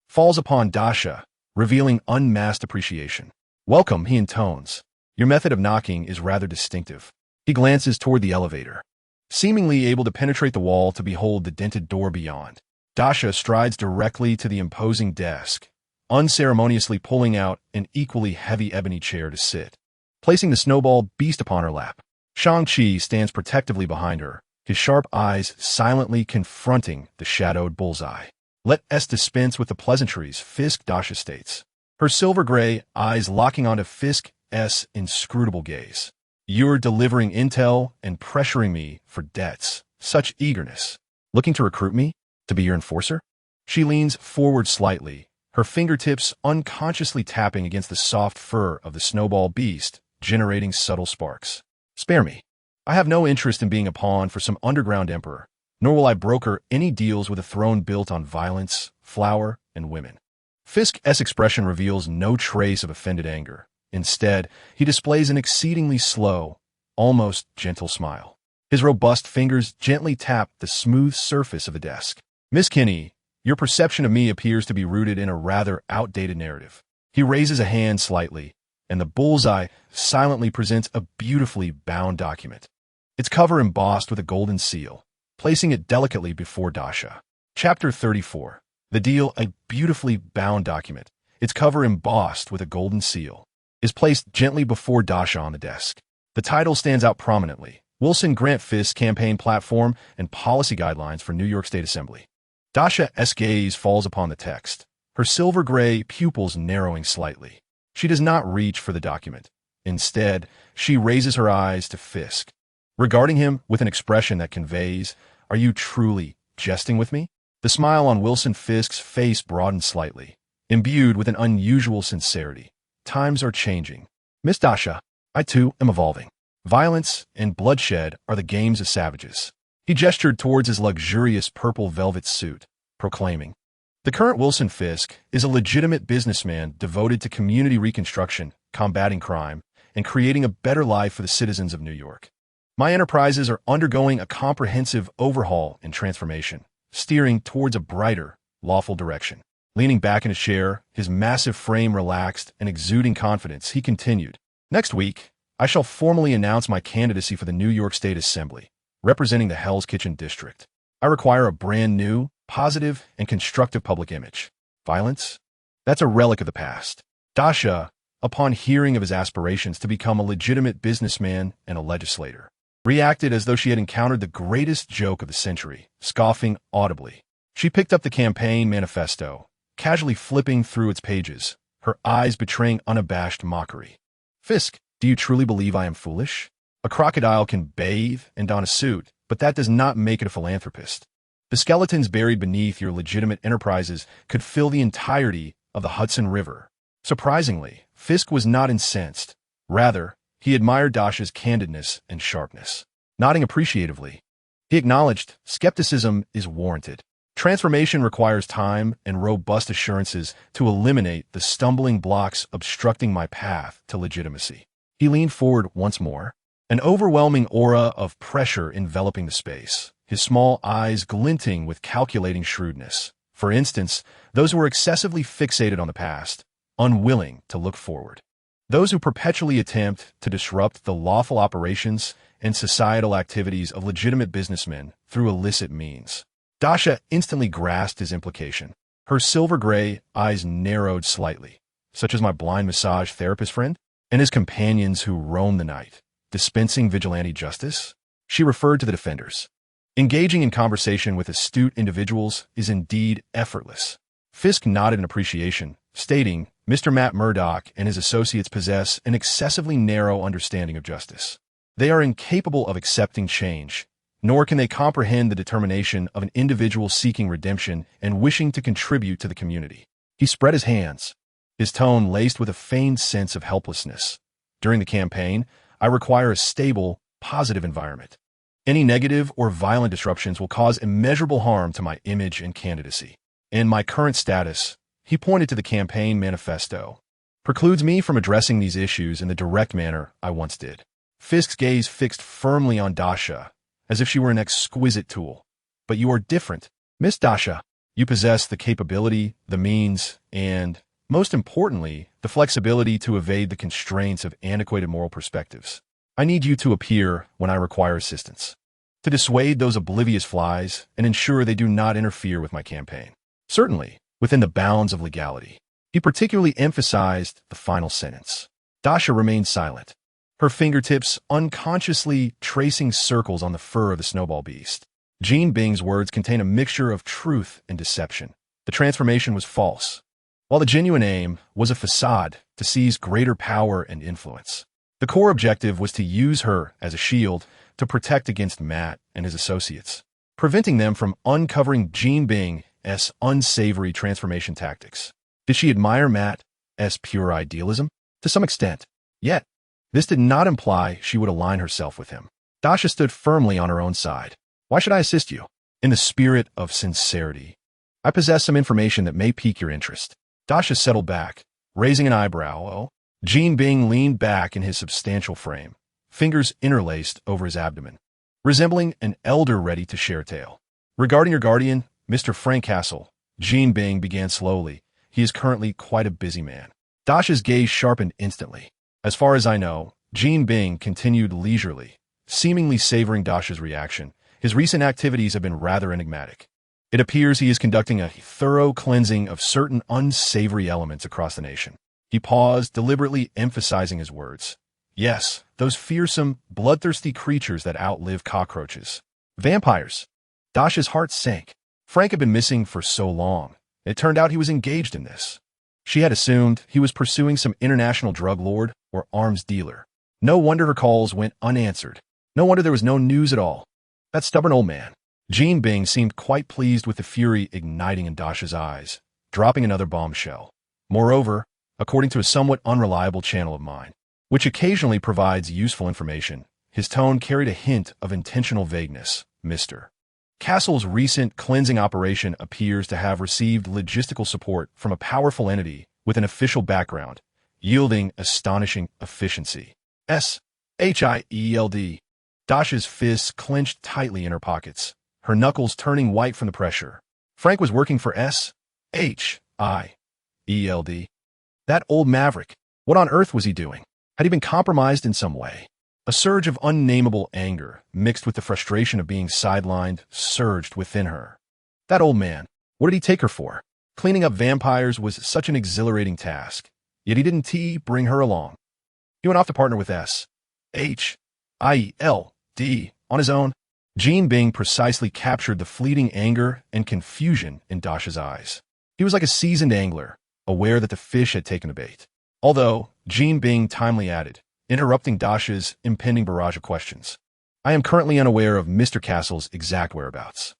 falls upon Dasha, revealing unmasked appreciation. "Welcome," he intones. "Your method of knocking is rather distinctive." He glances toward the elevator, seemingly able to penetrate the wall to behold the dented door beyond. Dasha strides directly to the imposing desk, unceremoniously pulling out an equally heavy ebony chair to sit, placing the snowball beast upon her lap. Shang-Chi stands protectively behind her, his sharp eyes silently confronting the shadowed bullseye. "Let us dispense with the pleasantries," Fisk, Dasha states, her silver-gray eyes locking onto Fisk's inscrutable gaze. "You're delivering intel and pressuring me for debts. Such eagerness. Looking to recruit me? To be your enforcer?" She leans forward slightly, her fingertips unconsciously tapping against the soft fur of the snowball beast, generating subtle sparks. "Spare me. I have no interest in being a pawn for some underground emperor, nor will I broker any deals with a throne built on violence, flour, and women." Fisk's expression reveals no trace of offended anger. Instead, he displays an exceedingly slow, almost gentle smile. His robust fingers gently tap the smooth surface of the desk. "Miss Kinney, your perception of me appears to be rooted in a rather outdated narrative." He raises a hand slightly, and the bullseye silently presents a beautifully bound document, its cover embossed with a golden seal, placing it delicately before Dasha. Chapter 34. The deal, a beautifully bound document, its cover embossed with a golden seal, is placed gently before Dasha on the desk. The title stands out prominently: Wilson Grant Fisk Campaign Platform and Policy Guidelines for New York State Assembly. Dasha's gaze falls upon the text, her silver-gray pupils narrowing slightly. She does not reach for the document. Instead, she raises her eyes to Fisk, regarding him with an expression that conveys, "Are you truly jesting with me?" The smile on Wilson Fisk's face broadened slightly, imbued with an unusual sincerity. "Times are changing. Miss Dasha, I too am evolving. Violence and bloodshed are the games of savages." He gestured towards his luxurious purple velvet suit, proclaiming, "The current Wilson Fisk is a legitimate businessman devoted to community reconstruction, combating crime, and creating a better life for the citizens of New York. My enterprises are undergoing a comprehensive overhaul and transformation, steering towards a brighter, lawful direction." Leaning back in his chair, his massive frame relaxed and exuding confidence, he continued, "Next week, I shall formally announce my candidacy for the New York State Assembly, representing the Hell's Kitchen district. I require a brand new, positive, and constructive public image. Violence? That's a relic of the past." Dasha, upon hearing of his aspirations to become a legitimate businessman and a legislator, reacted as though she had encountered the greatest joke of the century, scoffing audibly. She picked up the campaign manifesto, casually flipping through its pages, her eyes betraying unabashed mockery. "Fisk, do you truly believe I am foolish? A crocodile can bathe and don a suit, but that does not make it a philanthropist." The skeletons buried beneath your legitimate enterprises could fill the entirety of the Hudson River. Surprisingly, Fisk was not incensed. Rather, he admired Dasha's candidness and sharpness. Nodding appreciatively, he acknowledged skepticism is warranted. Transformation requires time and robust assurances to eliminate the stumbling blocks obstructing my path to legitimacy. He leaned forward once more, an overwhelming aura of pressure enveloping the space, his small eyes glinting with calculating shrewdness. For instance, those who were excessively fixated on the past, unwilling to look forward. Those who perpetually attempt to disrupt the lawful operations and societal activities of legitimate businessmen through illicit means. Dasha instantly grasped his implication. Her silver-gray eyes narrowed slightly, such as my blind massage therapist friend and his companions who roam the night, dispensing vigilante justice. She referred to the defenders. Engaging in conversation with astute individuals is indeed effortless. Fisk nodded in appreciation, stating, Mr. Matt Murdock and his associates possess an excessively narrow understanding of justice. They are incapable of accepting change, nor can they comprehend the determination of an individual seeking redemption and wishing to contribute to the community. He spread his hands, his tone laced with a feigned sense of helplessness. During the campaign, I require a stable, positive environment. Any negative or violent disruptions will cause immeasurable harm to my image and candidacy. And my current status, he pointed to the campaign manifesto, precludes me from addressing these issues in the direct manner I once did. Fisk's gaze fixed firmly on Dasha, as if she were an exquisite tool. But you are different, Miss Dasha. You possess the capability, the means, and, most importantly, the flexibility to evade the constraints of antiquated moral perspectives. I need you to appear when I require assistance, to dissuade those oblivious flies and ensure they do not interfere with my campaign. Certainly, within the bounds of legality. He particularly emphasized the final sentence. Dasha remained silent, her fingertips unconsciously tracing circles on the fur of the snowball beast. Jean Bing's words contain a mixture of truth and deception. The transformation was false, while the genuine aim was a facade to seize greater power and influence. The core objective was to use her as a shield to protect against Matt and his associates, preventing them from uncovering Jean Bing's unsavory transformation tactics. Did she admire Matt's pure idealism? To some extent. Yet, this did not imply she would align herself with him. Dasha stood firmly on her own side. Why should I assist you? In the spirit of sincerity. I possess some information that may pique your interest. Dasha settled back, raising an eyebrow. Oh, Jean Bing leaned back in his substantial frame, fingers interlaced over his abdomen, resembling an elder ready to share a tale. Regarding your guardian, Mr. Frank Castle, Jean Bing began slowly. He is currently quite a busy man. Dasha's gaze sharpened instantly. As far as I know, Jean Bing continued leisurely, seemingly savoring Dasha's reaction. His recent activities have been rather enigmatic. It appears he is conducting a thorough cleansing of certain unsavory elements across the nation. He paused, deliberately emphasizing his words. Yes, those fearsome, bloodthirsty creatures that outlive cockroaches. Vampires. Dasha's heart sank. Frank had been missing for so long. It turned out he was engaged in this. She had assumed he was pursuing some international drug lord or arms dealer. No wonder her calls went unanswered. No wonder there was no news at all. That stubborn old man. Jean Bing seemed quite pleased with the fury igniting in Dasha's eyes, dropping another bombshell. Moreover, according to a somewhat unreliable channel of mine, which occasionally provides useful information, his tone carried a hint of intentional vagueness. Mr. Castle's recent cleansing operation appears to have received logistical support from a powerful entity with an official background, yielding astonishing efficiency. S-H-I-E-L-D. Dasha's fists clenched tightly in her pockets, her knuckles turning white from the pressure. Frank was working for S-H-I-E-L-D. That old maverick. What on earth was he doing? Had he been compromised in some way? A surge of unnameable anger, mixed with the frustration of being sidelined, surged within her. That old man. What did he take her for? Cleaning up vampires was such an exhilarating task, yet he didn't bring her along. He went off to partner with S-H-I-E-L-D on his own. Jean Bing precisely captured the fleeting anger and confusion in Dasha's eyes. He was like a seasoned angler, aware that the fish had taken a bait. Although, Jean Bing timely added, interrupting Dasha's impending barrage of questions. I am currently unaware of Mr. Castle's exact whereabouts.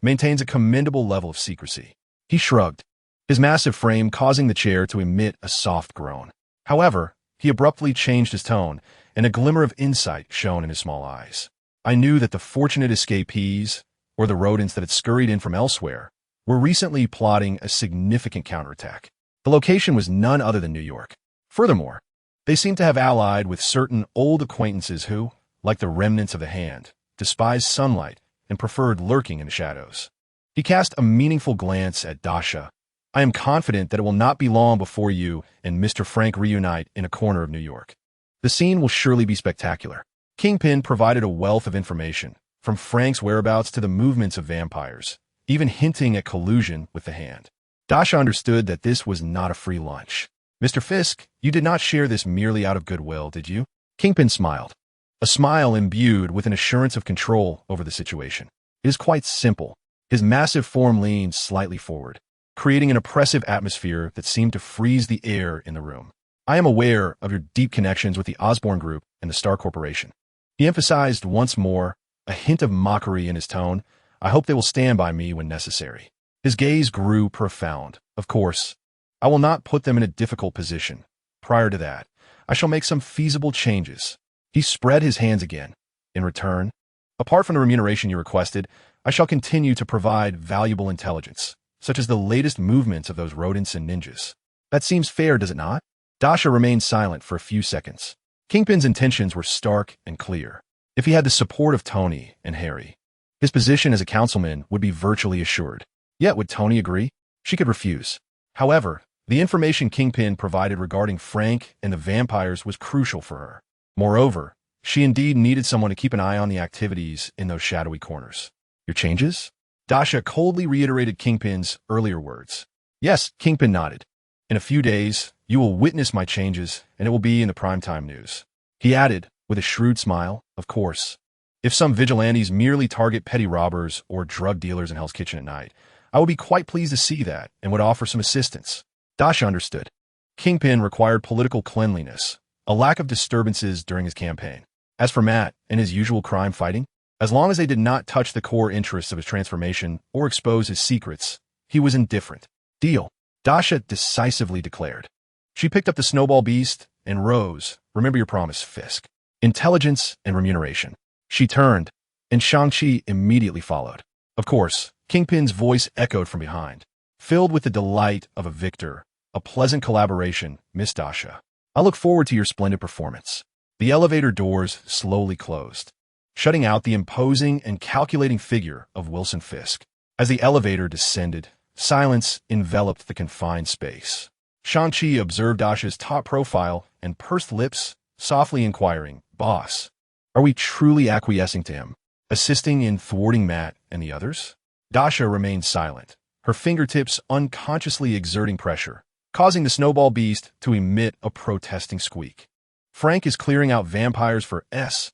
maintains a commendable level of secrecy. He shrugged, his massive frame causing the chair to emit a soft groan. However, he abruptly changed his tone, and a glimmer of insight shone in his small eyes. I knew that the fortunate escapees, or the rodents that had scurried in from elsewhere, were recently plotting a significant counterattack. The location was none other than New York. Furthermore, they seemed to have allied with certain old acquaintances who, like the remnants of the hand, despised sunlight and preferred lurking in the shadows. He cast a meaningful glance at Dasha. I am confident that it will not be long before you and Mr. Frank reunite in a corner of New York. The scene will surely be spectacular. Kingpin provided a wealth of information, from Frank's whereabouts to the movements of vampires, even hinting at collusion with the hand. Dasha understood that this was not a free lunch. Mr. Fisk, you did not share this merely out of goodwill, did you? Kingpin smiled, a smile imbued with an assurance of control over the situation. It is quite simple. His massive form leaned slightly forward, creating an oppressive atmosphere that seemed to freeze the air in the room. I am aware of your deep connections with the Osborne Group and the Star Corporation. He emphasized once more, a hint of mockery in his tone. I hope they will stand by me when necessary. His gaze grew profound. Of course, I will not put them in a difficult position. Prior to that, I shall make some feasible changes. He spread his hands again. In return, apart from the remuneration you requested, I shall continue to provide valuable intelligence, such as the latest movements of those rodents and ninjas. That seems fair, does it not? Dasha remained silent for a few seconds. Kingpin's intentions were stark and clear. If he had the support of Tony and Harry, his position as a councilman would be virtually assured. Yet would Tony agree? She could refuse. However, the information Kingpin provided regarding Frank and the vampires was crucial for her. Moreover, she indeed needed someone to keep an eye on the activities in those shadowy corners. Your changes? Dasha coldly reiterated Kingpin's earlier words. Yes, Kingpin nodded. In a few days, you will witness my changes, and it will be in the primetime news. He added, with a shrewd smile, of course. If some vigilantes merely target petty robbers or drug dealers in Hell's Kitchen at night, I would be quite pleased to see that and would offer some assistance. Dasha understood. Kingpin required political cleanliness, a lack of disturbances during his campaign. As for Matt and his usual crime fighting, as long as they did not touch the core interests of his transformation or expose his secrets, he was indifferent. Deal, Dasha decisively declared. She picked up the snowball beast and rose. Remember your promise, Fisk. Intelligence and remuneration. She turned, and Shang-Chi immediately followed. Of course, Kingpin's voice echoed from behind, filled with the delight of a victor. A pleasant collaboration, Miss Dasha. I look forward to your splendid performance. The elevator doors slowly closed, shutting out the imposing and calculating figure of Wilson Fisk. As the elevator descended, silence enveloped the confined space. Shang-Chi observed Dasha's top profile and pursed lips, softly inquiring, Boss, are we truly acquiescing to him, assisting in thwarting Matt and the others? Dasha remained silent, her fingertips unconsciously exerting pressure, causing the snowball beast to emit a protesting squeak. Frank is clearing out vampires for S-H-I-E-L-D.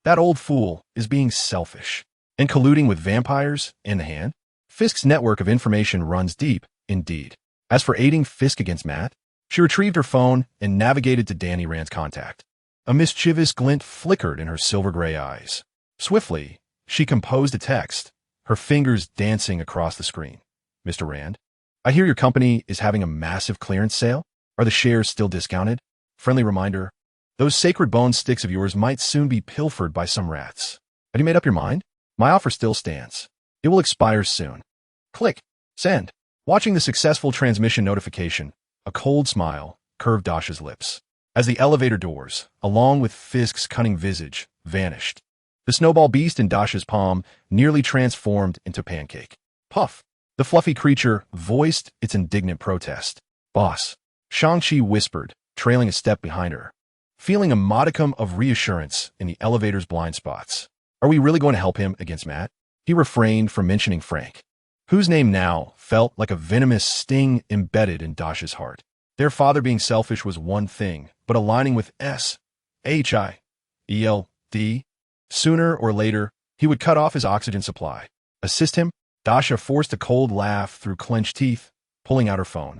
That old fool is being selfish and colluding with vampires and the hand. Fisk's network of information runs deep, indeed. As for aiding Fisk against Matt, she retrieved her phone and navigated to Danny Rand's contact. A mischievous glint flickered in her silver-gray eyes. Swiftly, she composed a text, her fingers dancing across the screen. Mr. Rand, I hear your company is having a massive clearance sale. Are the shares still discounted? Friendly reminder, those sacred bone sticks of yours might soon be pilfered by some rats. Have you made up your mind? My offer still stands. It will expire soon. Click. Send. Watching the successful transmission notification, a cold smile curved Dasha's lips. As the elevator doors, along with Fisk's cunning visage, vanished, the snowball beast in Dasha's palm nearly transformed into pancake. Puff. The fluffy creature voiced its indignant protest. Boss. Shang-Chi whispered, trailing a step behind her, feeling a modicum of reassurance in the elevator's blind spots. Are we really going to help him against Matt? He refrained from mentioning Frank, whose name now felt like a venomous sting embedded in Dasha's heart. Their father being selfish was one thing, but aligning with S-H-I-E-L-D, sooner or later, he would cut off his oxygen supply. Assist him? Dasha forced a cold laugh through clenched teeth, pulling out her phone,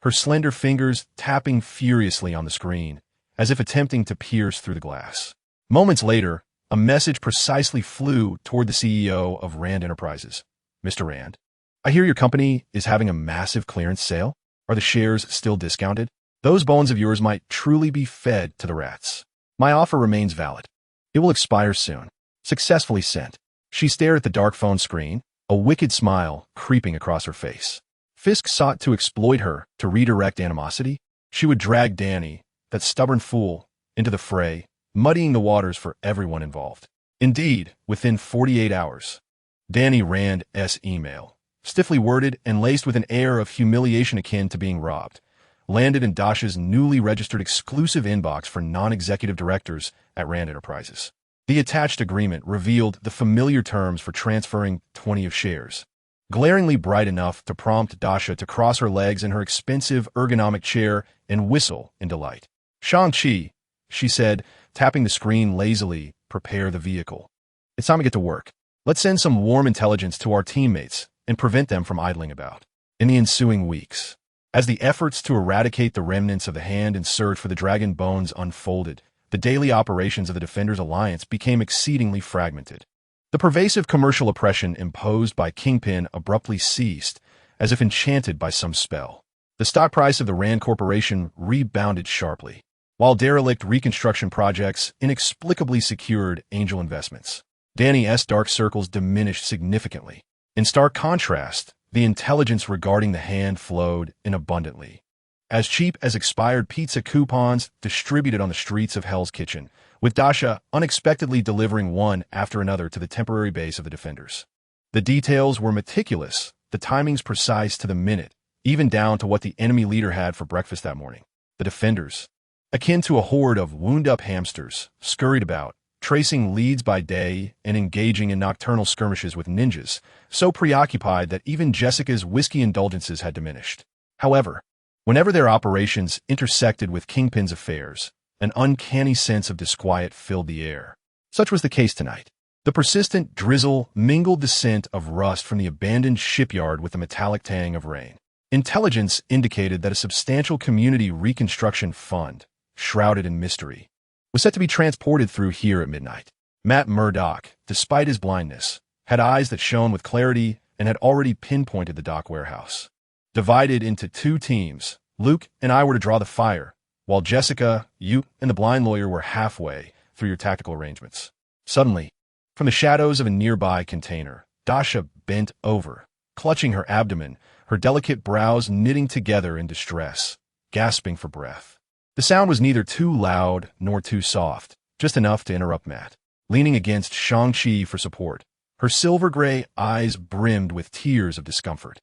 her slender fingers tapping furiously on the screen, as if attempting to pierce through the glass. Moments later, a message precisely flew toward the CEO of Rand Enterprises. Mr. Rand, I hear your company is having a massive clearance sale. Are the shares still discounted? Those bones of yours might truly be fed to the rats. My offer remains valid. It will expire soon. Successfully sent. She stared at the dark phone screen, a wicked smile creeping across her face. Fisk sought to exploit her to redirect animosity. She would drag Danny, that stubborn fool, into the fray, muddying the waters for everyone involved. Indeed, within 48 hours, Danny Rand's email, stiffly worded and laced with an air of humiliation akin to being robbed, landed in Dasha's newly registered exclusive inbox for non-executive directors at Rand Enterprises. The attached agreement revealed the familiar terms for transferring 20 of shares, glaringly bright enough to prompt Dasha to cross her legs in her expensive ergonomic chair and whistle in delight. Shang-Chi, she said, tapping the screen lazily, prepare the vehicle. It's time to get to work. Let's send some warm intelligence to our teammates and prevent them from idling about. In the ensuing weeks, as the efforts to eradicate the remnants of the hand and search for the dragon bones unfolded, the daily operations of the Defenders Alliance became exceedingly fragmented. The pervasive commercial oppression imposed by Kingpin abruptly ceased, as if enchanted by some spell. The stock price of the Rand Corporation rebounded sharply, while derelict reconstruction projects inexplicably secured angel investments. Danny's dark circles diminished significantly. In stark contrast, the intelligence regarding the hand flowed in abundantly. As cheap as expired pizza coupons distributed on the streets of Hell's Kitchen, with Dasha unexpectedly delivering one after another to the temporary base of the Defenders. The details were meticulous, the timings precise to the minute, even down to what the enemy leader had for breakfast that morning. The Defenders, akin to a horde of wound-up hamsters, scurried about, tracing leads by day and engaging in nocturnal skirmishes with ninjas, so preoccupied that even Jessica's whiskey indulgences had diminished. However, whenever their operations intersected with Kingpin's affairs, an uncanny sense of disquiet filled the air. Such was the case tonight. The persistent drizzle mingled the scent of rust from the abandoned shipyard with the metallic tang of rain. Intelligence indicated that a substantial community reconstruction fund, shrouded in mystery, was set to be transported through here at midnight. Matt Murdock, despite his blindness, had eyes that shone with clarity and had already pinpointed the dock warehouse. Divided into two teams, Luke and I were to draw the fire, while Jessica, you, and the blind lawyer were halfway through your tactical arrangements. Suddenly, from the shadows of a nearby container, Dasha bent over, clutching her abdomen, her delicate brows knitting together in distress, gasping for breath. The sound was neither too loud nor too soft, just enough to interrupt Matt. Leaning against Shang-Chi for support, her silver-gray eyes brimmed with tears of discomfort.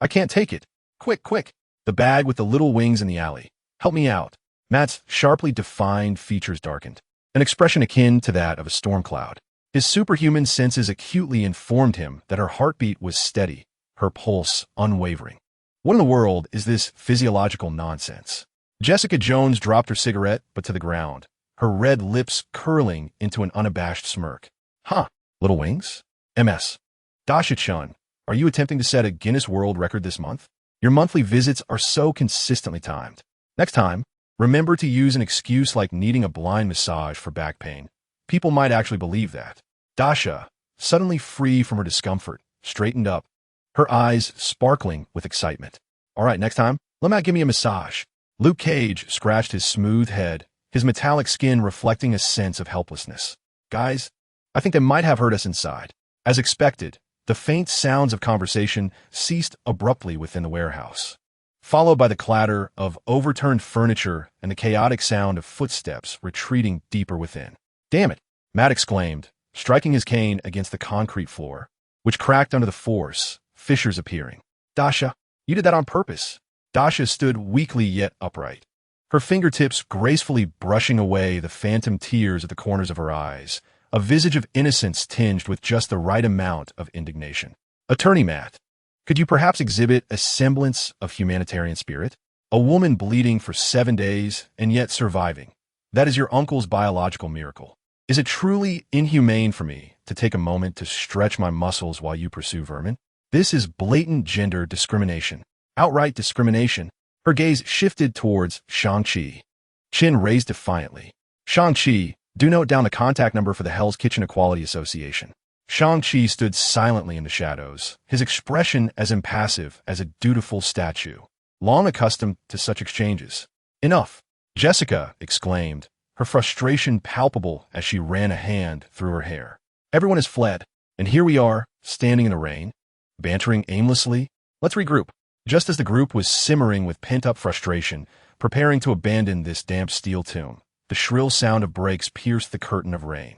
I can't take it. Quick, quick. The bag with the little wings in the alley. Help me out. Matt's sharply defined features darkened, an expression akin to that of a storm cloud. His superhuman senses acutely informed him that her heartbeat was steady, her pulse unwavering. What in the world is this physiological nonsense? Jessica Jones dropped her cigarette, but to the ground, her red lips curling into an unabashed smirk. Huh, little wings? MS. Dasha Chen, are you attempting to set a Guinness World Record this month? Your monthly visits are so consistently timed. Next time, remember to use an excuse like needing a blind massage for back pain. People might actually believe that. Dasha, suddenly free from her discomfort, straightened up, her eyes sparkling with excitement. All right, next time, let Matt give me a massage. Luke Cage scratched his smooth head, his metallic skin reflecting a sense of helplessness. Guys, I think they might have heard us inside. As expected, the faint sounds of conversation ceased abruptly within the warehouse, followed by the clatter of overturned furniture and the chaotic sound of footsteps retreating deeper within. Damn it, Matt exclaimed, striking his cane against the concrete floor, which cracked under the force, fissures appearing. Dasha, you did that on purpose. Dasha stood weakly yet upright, her fingertips gracefully brushing away the phantom tears at the corners of her eyes, a visage of innocence tinged with just the right amount of indignation. Attorney Matt, could you perhaps exhibit a semblance of humanitarian spirit? A woman bleeding for 7 days and yet surviving. That is your uncle's biological miracle. Is it truly inhumane for me to take a moment to stretch my muscles while you pursue vermin? This is blatant gender discrimination. Outright discrimination. Her gaze shifted towards Shang-Chi. Chin raised defiantly. Shang-Chi, Do note down the contact number for the Hell's Kitchen Equality Association. Shang-Chi stood silently in the shadows, his expression as impassive as a dutiful statue, long accustomed to such exchanges. Enough! Jessica exclaimed, her frustration palpable as she ran a hand through her hair. Everyone has fled, and here we are, standing in the rain, bantering aimlessly. Let's regroup. Just as the group was simmering with pent-up frustration, preparing to abandon this damp steel tomb, the shrill sound of brakes pierced the curtain of rain.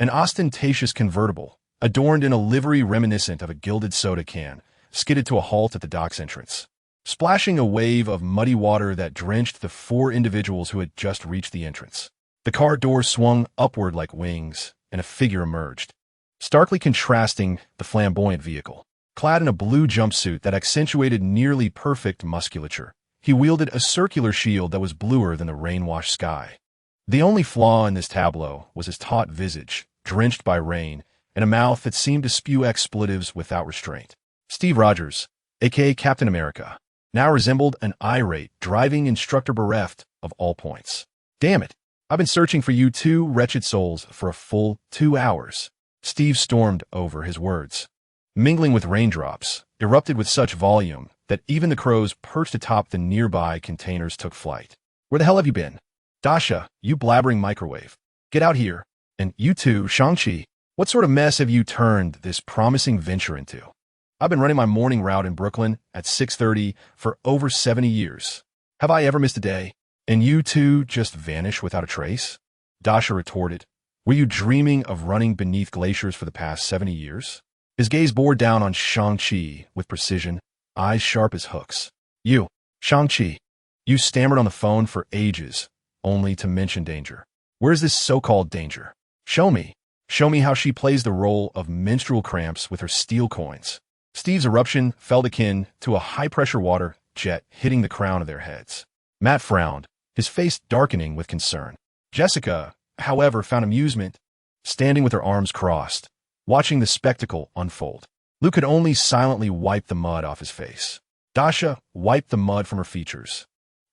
An ostentatious convertible, adorned in a livery reminiscent of a gilded soda can, skidded to a halt at the dock's entrance, splashing a wave of muddy water that drenched the 4 individuals who had just reached the entrance. The car doors swung upward like wings, and a figure emerged, starkly contrasting the flamboyant vehicle. Clad in a blue jumpsuit that accentuated nearly perfect musculature, he wielded a circular shield that was bluer than the rain-washed sky. The only flaw in this tableau was his taut visage, drenched by rain, and a mouth that seemed to spew expletives without restraint. Steve Rogers, a.k.a. Captain America, now resembled an irate driving instructor bereft of all points. Damn it! I've been searching for you 2 wretched souls for a full 2 hours. Steve stormed over his words, mingling with raindrops, erupted with such volume that even the crows perched atop the nearby containers took flight. Where the hell have you been? Dasha, you blabbering microwave. Get out here. And you too, Shang-Chi. What sort of mess have you turned this promising venture into? I've been running my morning route in Brooklyn at 6:30 for over 70 years. Have I ever missed a day? And you two just vanish without a trace? Dasha retorted. Were you dreaming of running beneath glaciers for the past 70 years? His gaze bore down on Shang-Chi with precision, eyes sharp as hooks. You, Shang-Chi. You stammered on the phone for ages, only to mention danger. Where's this so-called danger? Show me. Show me how she plays the role of menstrual cramps with her steel coins. Steve's eruption felt akin to a high-pressure water jet hitting the crown of their heads. Matt frowned, his face darkening with concern. Jessica, however, found amusement, standing with her arms crossed, watching the spectacle unfold. Luke could only silently wipe the mud off his face. Dasha wiped the mud from her features,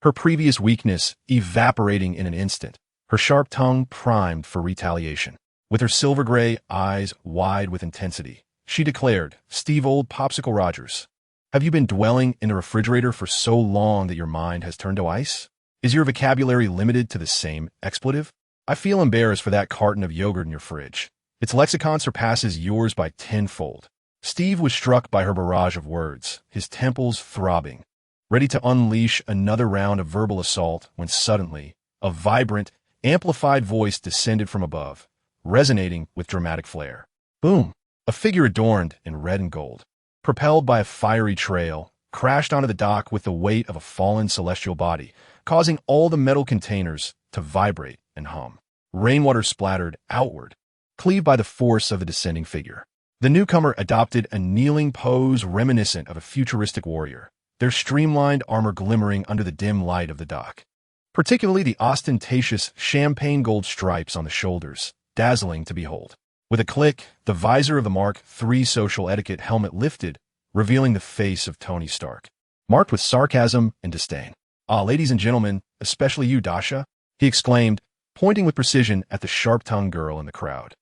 her previous weakness evaporating in an instant, her sharp tongue primed for retaliation. With her silver-gray eyes wide with intensity, she declared, Steve Old Popsicle Rogers, have you been dwelling in a refrigerator for so long that your mind has turned to ice? Is your vocabulary limited to the same expletive? I feel embarrassed for that carton of yogurt in your fridge. Its lexicon surpasses yours by tenfold. Steve was struck by her barrage of words, his temples throbbing, ready to unleash another round of verbal assault when suddenly, a vibrant, amplified voice descended from above, resonating with dramatic flair. Boom! A figure adorned in red and gold, propelled by a fiery trail, crashed onto the dock with the weight of a fallen celestial body, causing all the metal containers to vibrate and hum. Rainwater splattered outward, cleaved by the force of the descending figure. The newcomer adopted a kneeling pose reminiscent of a futuristic warrior, their streamlined armor glimmering under the dim light of the dock. Particularly the ostentatious champagne gold stripes on the shoulders, dazzling to behold. With a click, the visor of the Mark III social etiquette helmet lifted, revealing the face of Tony Stark, marked with sarcasm and disdain. Ah, ladies and gentlemen, especially you, Dasha, he exclaimed, pointing with precision at the sharp-tongued girl in the crowd.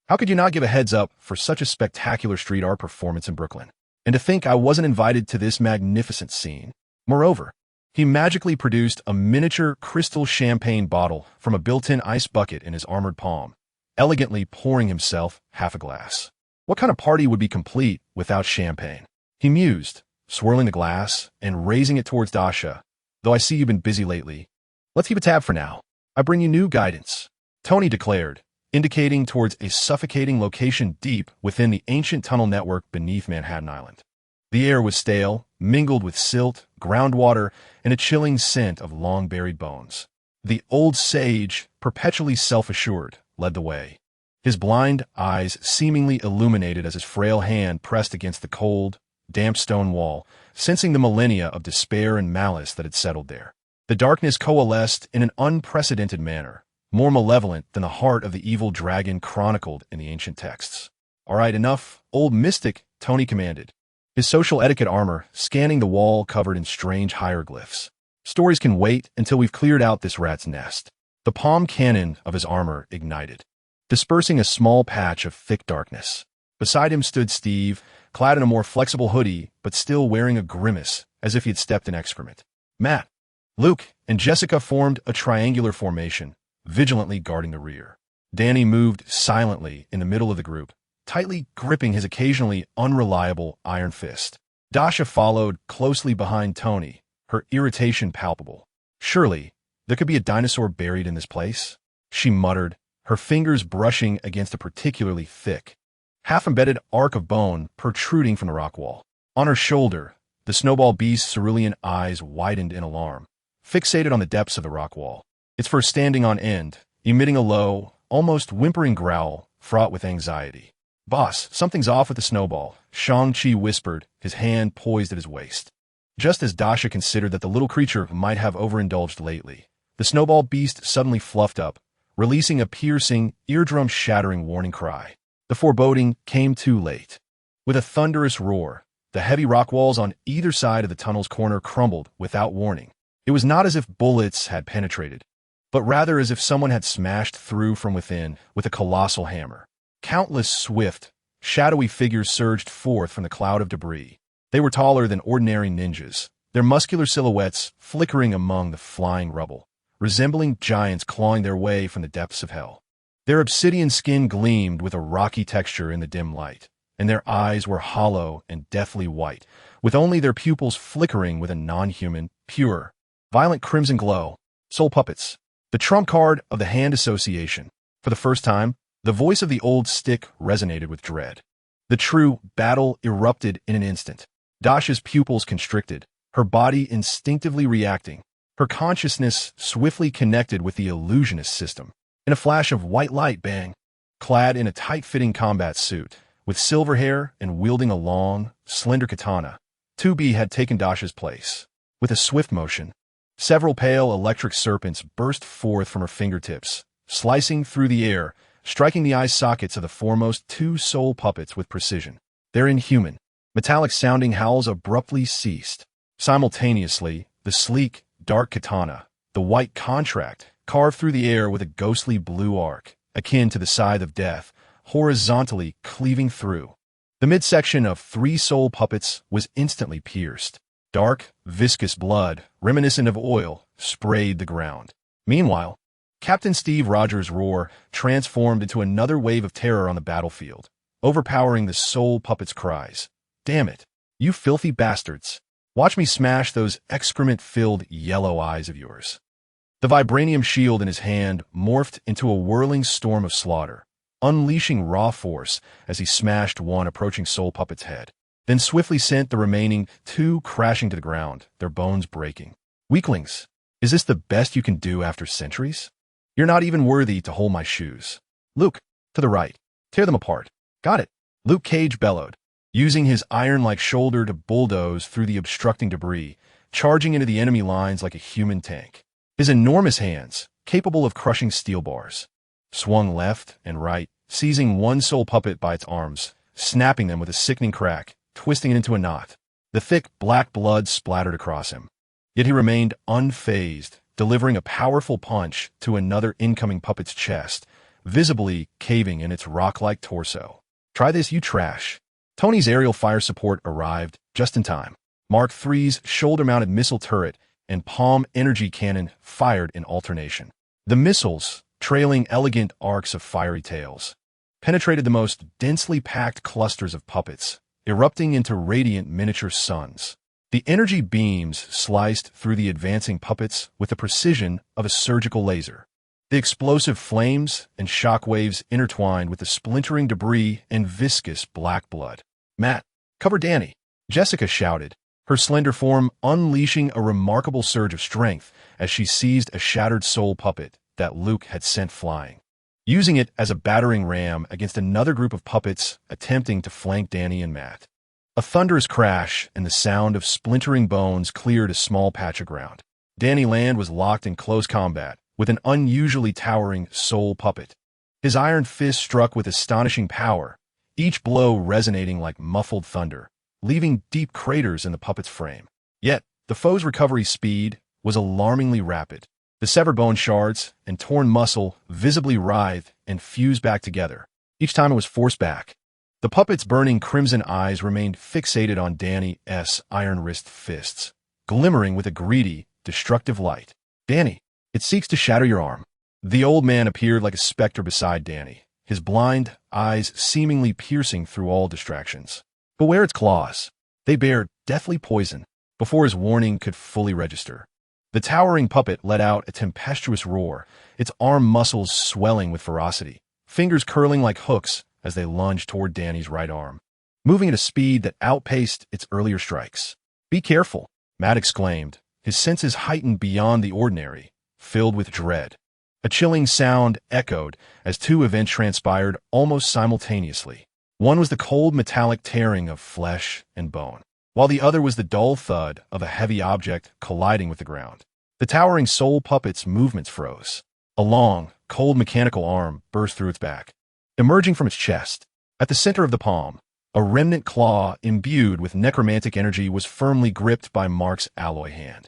How could you not give a heads-up for such a spectacular street art performance in Brooklyn? And to think I wasn't invited to this magnificent scene. Moreover, he magically produced a miniature crystal champagne bottle from a built-in ice bucket in his armored palm, elegantly pouring himself half a glass. What kind of party would be complete without champagne? He mused, swirling the glass and raising it towards Dasha. Though I see you've been busy lately, let's keep a tab for now. I bring you new guidance, Tony declared, indicating towards a suffocating location deep within the ancient tunnel network beneath Manhattan Island. The air was stale, mingled with silt, groundwater, and a chilling scent of long-buried bones. The old sage, perpetually self-assured, led the way, his blind eyes seemingly illuminated as his frail hand pressed against the cold, damp stone wall, sensing the millennia of despair and malice that had settled there. The darkness coalesced in an unprecedented manner, more malevolent than the heart of the evil dragon chronicled in the ancient texts. All right, enough, old mystic, Tony commanded, his social etiquette armor scanning the wall covered in strange hieroglyphs. Stories can wait until we've cleared out this rat's nest. The palm cannon of his armor ignited, dispersing a small patch of thick darkness. Beside him stood Steve, clad in a more flexible hoodie, but still wearing a grimace, as if he had stepped in excrement. Matt, Luke, and Jessica formed a triangular formation, vigilantly guarding the rear. Danny moved silently in the middle of the group, tightly gripping his occasionally unreliable iron fist. Dasha followed closely behind Tony, her irritation palpable. Surely, there could be a dinosaur buried in this place, she muttered, her fingers brushing against a particularly thick, half-embedded arc of bone protruding from the rock wall. On her shoulder, the snowball beast's cerulean eyes widened in alarm, fixated on the depths of the rock wall. Its fur standing on end, emitting a low, almost whimpering growl, fraught with anxiety. "Boss, something's off with the snowball," Shang-Chi whispered, his hand poised at his waist. Just as Dasha considered that the little creature might have overindulged lately, the snowball beast suddenly fluffed up, releasing a piercing, eardrum-shattering warning cry. The foreboding came too late. With a thunderous roar, the heavy rock walls on either side of the tunnel's corner crumbled without warning. It was not as if bullets had penetrated, but rather as if someone had smashed through from within with a colossal hammer. Countless swift, shadowy figures surged forth from the cloud of debris. They were taller than ordinary ninjas, their muscular silhouettes flickering among the flying rubble, resembling giants clawing their way from the depths of hell. Their obsidian skin gleamed with a rocky texture in the dim light, and their eyes were hollow and deathly white, with only their pupils flickering with a non-human, pure, violent crimson glow. Soul puppets, the trump card of the hand association. For the first time, the voice of the old stick resonated with dread. The true battle erupted in an instant. Dasha's pupils constricted, her body instinctively reacting, her consciousness swiftly connected with the illusionist system. In a flash of white light, bang! Clad in a tight-fitting combat suit, with silver hair and wielding a long, slender katana, 2B had taken Dasha's place. With a swift motion, several pale electric serpents burst forth from her fingertips, slicing through the air, striking the eye sockets of the foremost two soul puppets with precision. Their inhuman, metallic-sounding howls abruptly ceased. Simultaneously, the sleek, dark katana, the white contract, carved through the air with a ghostly blue arc, akin to the scythe of death, horizontally cleaving through. The midsection of three soul puppets was instantly pierced. Dark, viscous blood, reminiscent of oil, sprayed the ground. Meanwhile, Captain Steve Rogers' roar transformed into another wave of terror on the battlefield, overpowering the soul puppets' cries. "Damn it, you filthy bastards. Watch me smash those excrement-filled yellow eyes of yours." The vibranium shield in his hand morphed into a whirling storm of slaughter, unleashing raw force as he smashed one approaching soul puppet's head, then swiftly sent the remaining two crashing to the ground, their bones breaking. "Weaklings, is this the best you can do after centuries? You're not even worthy to hold my shoes. Luke, to the right. Tear them apart." "Got it," Luke Cage bellowed, using his iron-like shoulder to bulldoze through the obstructing debris, charging into the enemy lines like a human tank. His enormous hands, capable of crushing steel bars, swung left and right, seizing one soul puppet by its arms, snapping them with a sickening crack, twisting it into a knot. The thick, black blood splattered across him. Yet he remained unfazed, delivering a powerful punch to another incoming puppet's chest, visibly caving in its rock-like torso. "Try this, you trash." Tony's aerial fire support arrived just in time. Mark III's shoulder-mounted missile turret and palm energy cannon fired in alternation. The missiles, trailing elegant arcs of fiery tails, penetrated the most densely packed clusters of puppets, erupting into radiant miniature suns. The energy beams sliced through the advancing puppets with the precision of a surgical laser. The explosive flames and shockwaves intertwined with the splintering debris and viscous black blood. "Matt, cover Danny," Jessica shouted, her slender form unleashing a remarkable surge of strength as she seized a shattered soul puppet that Luke had sent flying, using it as a battering ram against another group of puppets attempting to flank Danny and Matt. A thunderous crash and the sound of splintering bones cleared a small patch of ground. Danny Land was locked in close combat with an unusually towering soul puppet. His iron fist struck with astonishing power, each blow resonating like muffled thunder, leaving deep craters in the puppet's frame. Yet, the foe's recovery speed was alarmingly rapid. The severed bone shards and torn muscle visibly writhed and fused back together. Each time it was forced back. The puppet's burning crimson eyes remained fixated on Danny's iron wrist fists, glimmering with a greedy, destructive light. Danny, it seeks to shatter your arm. The old man appeared like a specter beside Danny, his blind eyes seemingly piercing through all distractions. Beware its claws. They bear deathly poison. Before his warning could fully register, the towering puppet let out a tempestuous roar, its arm muscles swelling with ferocity, fingers curling like hooks as they lunged toward Danny's right arm, moving at a speed that outpaced its earlier strikes. "Be careful," Matt exclaimed, his senses heightened beyond the ordinary, filled with dread. A chilling sound echoed as two events transpired almost simultaneously. One was the cold metallic tearing of flesh and bone, while the other was the dull thud of a heavy object colliding with the ground. The towering soul puppet's movements froze. A long, cold mechanical arm burst through its back, emerging from its chest. At the center of the palm, a remnant claw imbued with necromantic energy was firmly gripped by Mark's alloy hand,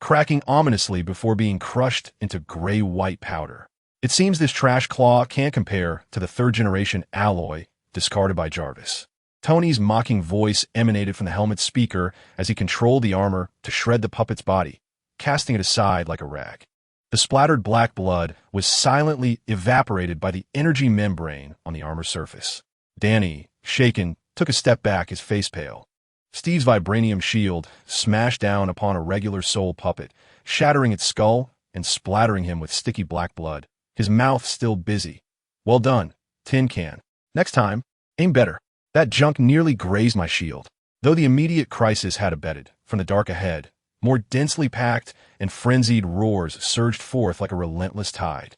cracking ominously before being crushed into gray-white powder. It seems this trash claw can't compare to the third-generation alloy discarded by Jarvis. Tony's mocking voice emanated from the helmet's speaker as he controlled the armor to shred the puppet's body, casting it aside like a rag. The splattered black blood was silently evaporated by the energy membrane on the armor's surface. Danny, shaken, took a step back, his face pale. Steve's vibranium shield smashed down upon a regular soul puppet, shattering its skull and splattering him with sticky black blood, his mouth still busy. "Well done, Tin Can. Next time, aim better. That junk nearly grazed my shield." Though the immediate crisis had abated, from the dark ahead, more densely packed and frenzied roars surged forth like a relentless tide.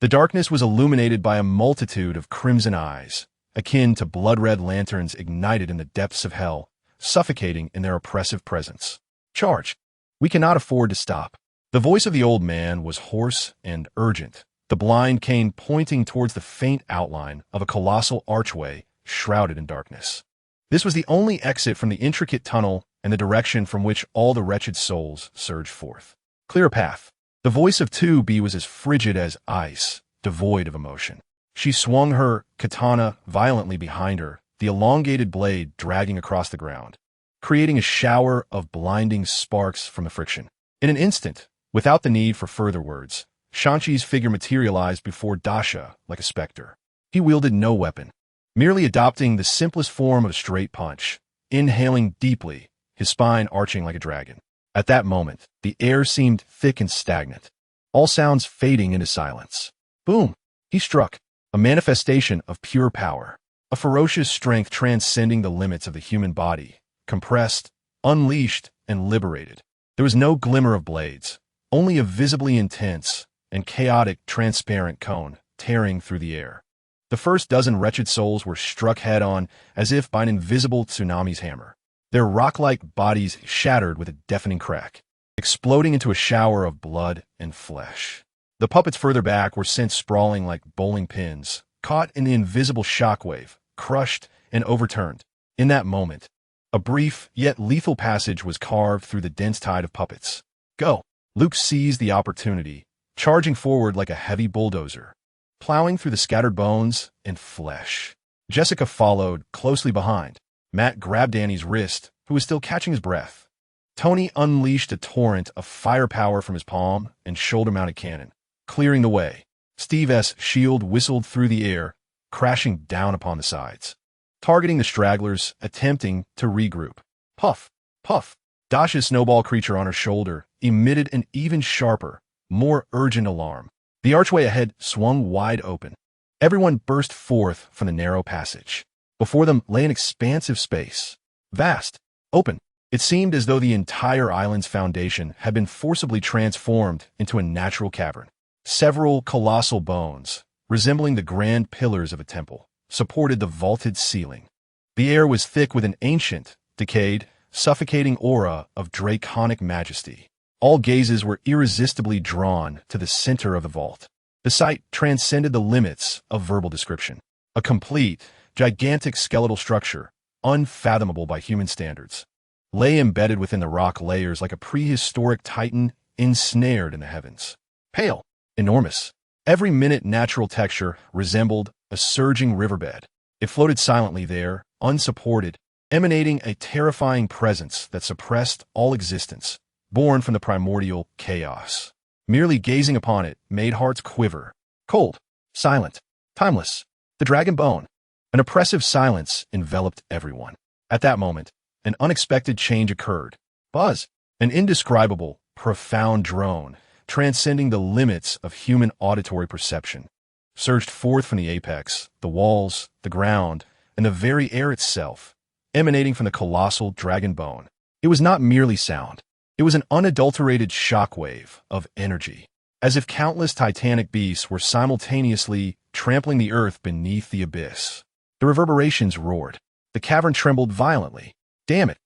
The darkness was illuminated by a multitude of crimson eyes, akin to blood-red lanterns ignited in the depths of hell, suffocating in their oppressive presence. "Charge! We cannot afford to stop." The voice of the old man was hoarse and urgent, the blind cane pointing towards the faint outline of a colossal archway shrouded in darkness. This was the only exit from the intricate tunnel and the direction from which all the wretched souls surged forth. "Clear a path." The voice of 2B was as frigid as ice, devoid of emotion. She swung her katana violently behind her, the elongated blade dragging across the ground, creating a shower of blinding sparks from the friction. In an instant, without the need for further words, Shanchi's figure materialized before Dasha like a specter. He wielded no weapon, merely adopting the simplest form of a straight punch, inhaling deeply, his spine arching like a dragon. At that moment, the air seemed thick and stagnant, all sounds fading into silence. Boom! He struck, a manifestation of pure power, a ferocious strength transcending the limits of the human body, compressed, unleashed, and liberated. There was no glimmer of blades, only a visibly intense and chaotic transparent cone tearing through the air. The first dozen wretched souls were struck head-on as if by an invisible tsunami's hammer, their rock-like bodies shattered with a deafening crack, exploding into a shower of blood and flesh. The puppets further back were sent sprawling like bowling pins, caught in the invisible shockwave, crushed and overturned. In that moment, a brief yet lethal passage was carved through the dense tide of puppets. "Go!" Luke seized the opportunity, charging forward like a heavy bulldozer, plowing through the scattered bones and flesh. Jessica followed closely behind. Matt grabbed Danny's wrist, who was still catching his breath. Tony unleashed a torrent of firepower from his palm and shoulder-mounted cannon, clearing the way. Steve's shield whistled through the air, crashing down upon the sides, targeting the stragglers attempting to regroup. Puff! Puff! Dasha's snowball creature on her shoulder emitted an even sharper, more urgent alarm. The archway ahead swung wide open. Everyone burst forth from the narrow passage. Before them lay an expansive space. Vast, open. It seemed as though the entire island's foundation had been forcibly transformed into a natural cavern. Several colossal bones, resembling the grand pillars of a temple, supported the vaulted ceiling. The air was thick with an ancient, decayed, suffocating aura of draconic majesty. All gazes were irresistibly drawn to the center of the vault. The sight transcended the limits of verbal description. A complete, gigantic skeletal structure, unfathomable by human standards, lay embedded within the rock layers like a prehistoric titan ensnared in the heavens. Pale. Enormous. Every minute natural texture resembled a surging riverbed. It floated silently there, unsupported, emanating a terrifying presence that suppressed all existence, born from the primordial chaos. Merely gazing upon it made hearts quiver. Cold, silent, timeless. The dragon bone. An oppressive silence enveloped everyone. At that moment, an unexpected change occurred. Buzz, an indescribable, profound drone, transcending the limits of human auditory perception, surged forth from the apex, the walls, the ground, and the very air itself, emanating from the colossal dragon bone. It was not merely sound. It was an unadulterated shockwave of energy, as if countless titanic beasts were simultaneously trampling the earth beneath the abyss. The reverberations roared. The cavern trembled violently. Damn it!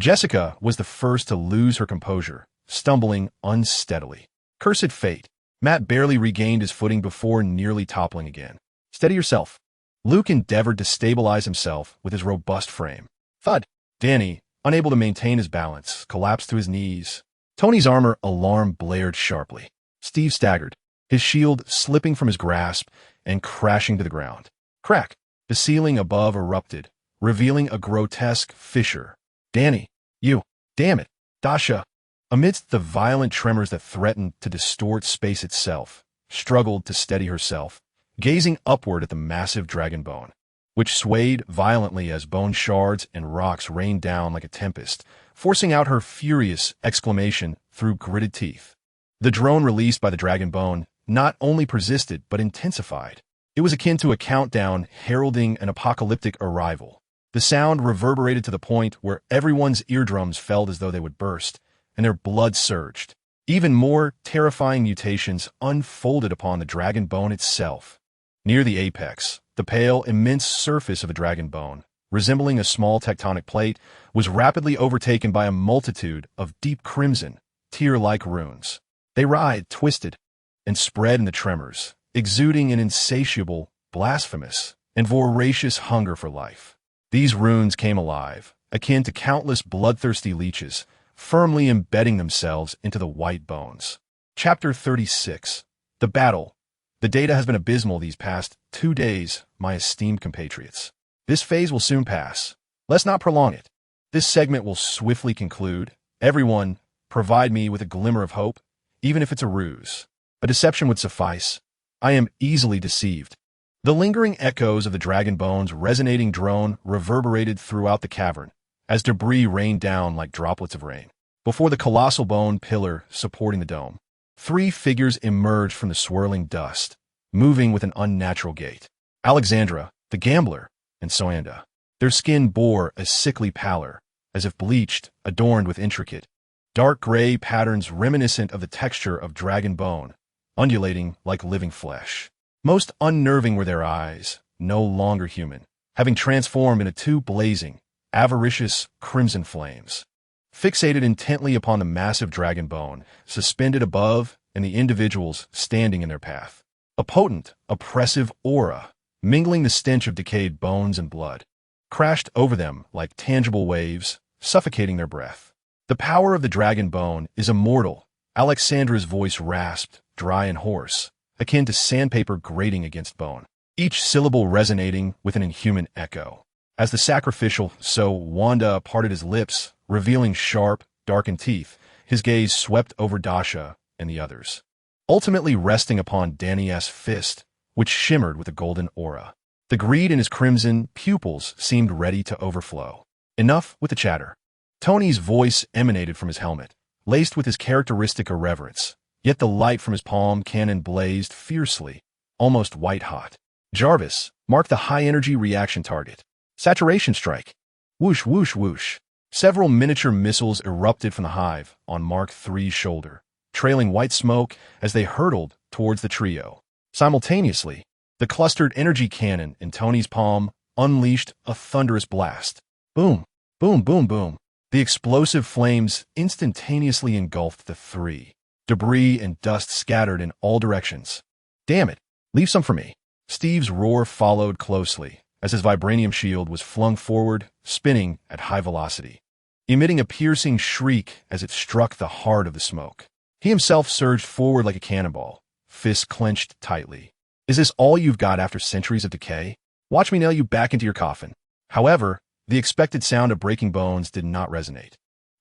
Jessica was the first to lose her composure, stumbling unsteadily. Cursed fate. Matt barely regained his footing before nearly toppling again. Steady yourself. Luke endeavored to stabilize himself with his robust frame. Thud. Danny, unable to maintain his balance, collapsed to his knees. Tony's armor alarm blared sharply. Steve staggered, his shield slipping from his grasp and crashing to the ground. Crack. The ceiling above erupted, revealing a grotesque fissure. Danny, you. Damn it. Dasha, amidst the violent tremors that threatened to distort space itself, struggled to steady herself, gazing upward at the massive dragon bone, which swayed violently as bone shards and rocks rained down like a tempest, forcing out her furious exclamation through gritted teeth. The drone released by the dragon bone not only persisted but intensified. It was akin to a countdown heralding an apocalyptic arrival. The sound reverberated to the point where everyone's eardrums felt as though they would burst, and their blood surged. Even more terrifying mutations unfolded upon the dragon bone itself. Near the apex, the pale, immense surface of a dragon bone, resembling a small tectonic plate, was rapidly overtaken by a multitude of deep crimson, tear-like runes. They writhed, twisted, and spread in the tremors, exuding an insatiable, blasphemous, and voracious hunger for life. These runes came alive, akin to countless bloodthirsty leeches, firmly embedding themselves into the white bones. Chapter 36. The Battle. The data has been abysmal these past 2 days, my esteemed compatriots. This phase will soon pass. Let's not prolong it. This segment will swiftly conclude. Everyone, provide me with a glimmer of hope, even if it's a ruse. A deception would suffice. I am easily deceived. The lingering echoes of the dragon bone's resonating drone reverberated throughout the cavern, as debris rained down like droplets of rain. Before the colossal bone pillar supporting the dome, 3 figures emerged from the swirling dust, moving with an unnatural gait. Alexandra, the gambler, and Soanda. Their skin bore a sickly pallor, as if bleached, adorned with intricate, dark gray patterns reminiscent of the texture of dragon bone, undulating like living flesh. Most unnerving were their eyes, no longer human, having transformed into 2 blazing, avaricious crimson flames, fixated intently upon the massive dragon bone, suspended above, and the individuals standing in their path. A potent, oppressive aura, mingling the stench of decayed bones and blood, crashed over them like tangible waves, suffocating their breath. The power of the dragon bone is immortal. Alexandra's voice rasped, dry and hoarse, akin to sandpaper grating against bone, each syllable resonating with an inhuman echo. As the sacrificial, so Wanda parted his lips, revealing sharp, darkened teeth, his gaze swept over Dasha and the others, ultimately resting upon Danny's fist, which shimmered with a golden aura. The greed in his crimson pupils seemed ready to overflow. Enough with the chatter. Tony's voice emanated from his helmet, laced with his characteristic irreverence, yet the light from his palm cannon blazed fiercely, almost white-hot. Jarvis marked the high-energy reaction target. Saturation strike. Whoosh, whoosh, whoosh. Several miniature missiles erupted from the hive on Mark III's shoulder, trailing white smoke as they hurtled towards the trio. Simultaneously, the clustered energy cannon in Tony's palm unleashed a thunderous blast. Boom, boom, boom, boom. The explosive flames instantaneously engulfed the 3. Debris and dust scattered in all directions. Damn it, leave some for me. Steve's roar followed closely, as his vibranium shield was flung forward, spinning at high velocity, emitting a piercing shriek as it struck the heart of the smoke. He himself surged forward like a cannonball, fists clenched tightly. Is this all you've got after centuries of decay? Watch me nail you back into your coffin. However, the expected sound of breaking bones did not resonate.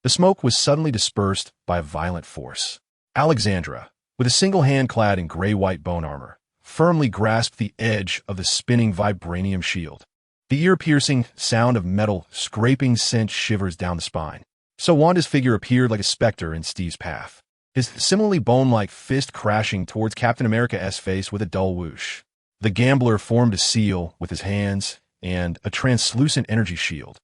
The smoke was suddenly dispersed by a violent force. Alexandra, with a single hand clad in gray-white bone armor, firmly grasped the edge of the spinning vibranium shield. The ear-piercing sound of metal scraping sent shivers down the spine. So Wanda's figure appeared like a specter in Steve's path, his similarly bone-like fist crashing towards Captain America's face with a dull whoosh. The gambler formed a seal with his hands, and a translucent energy shield,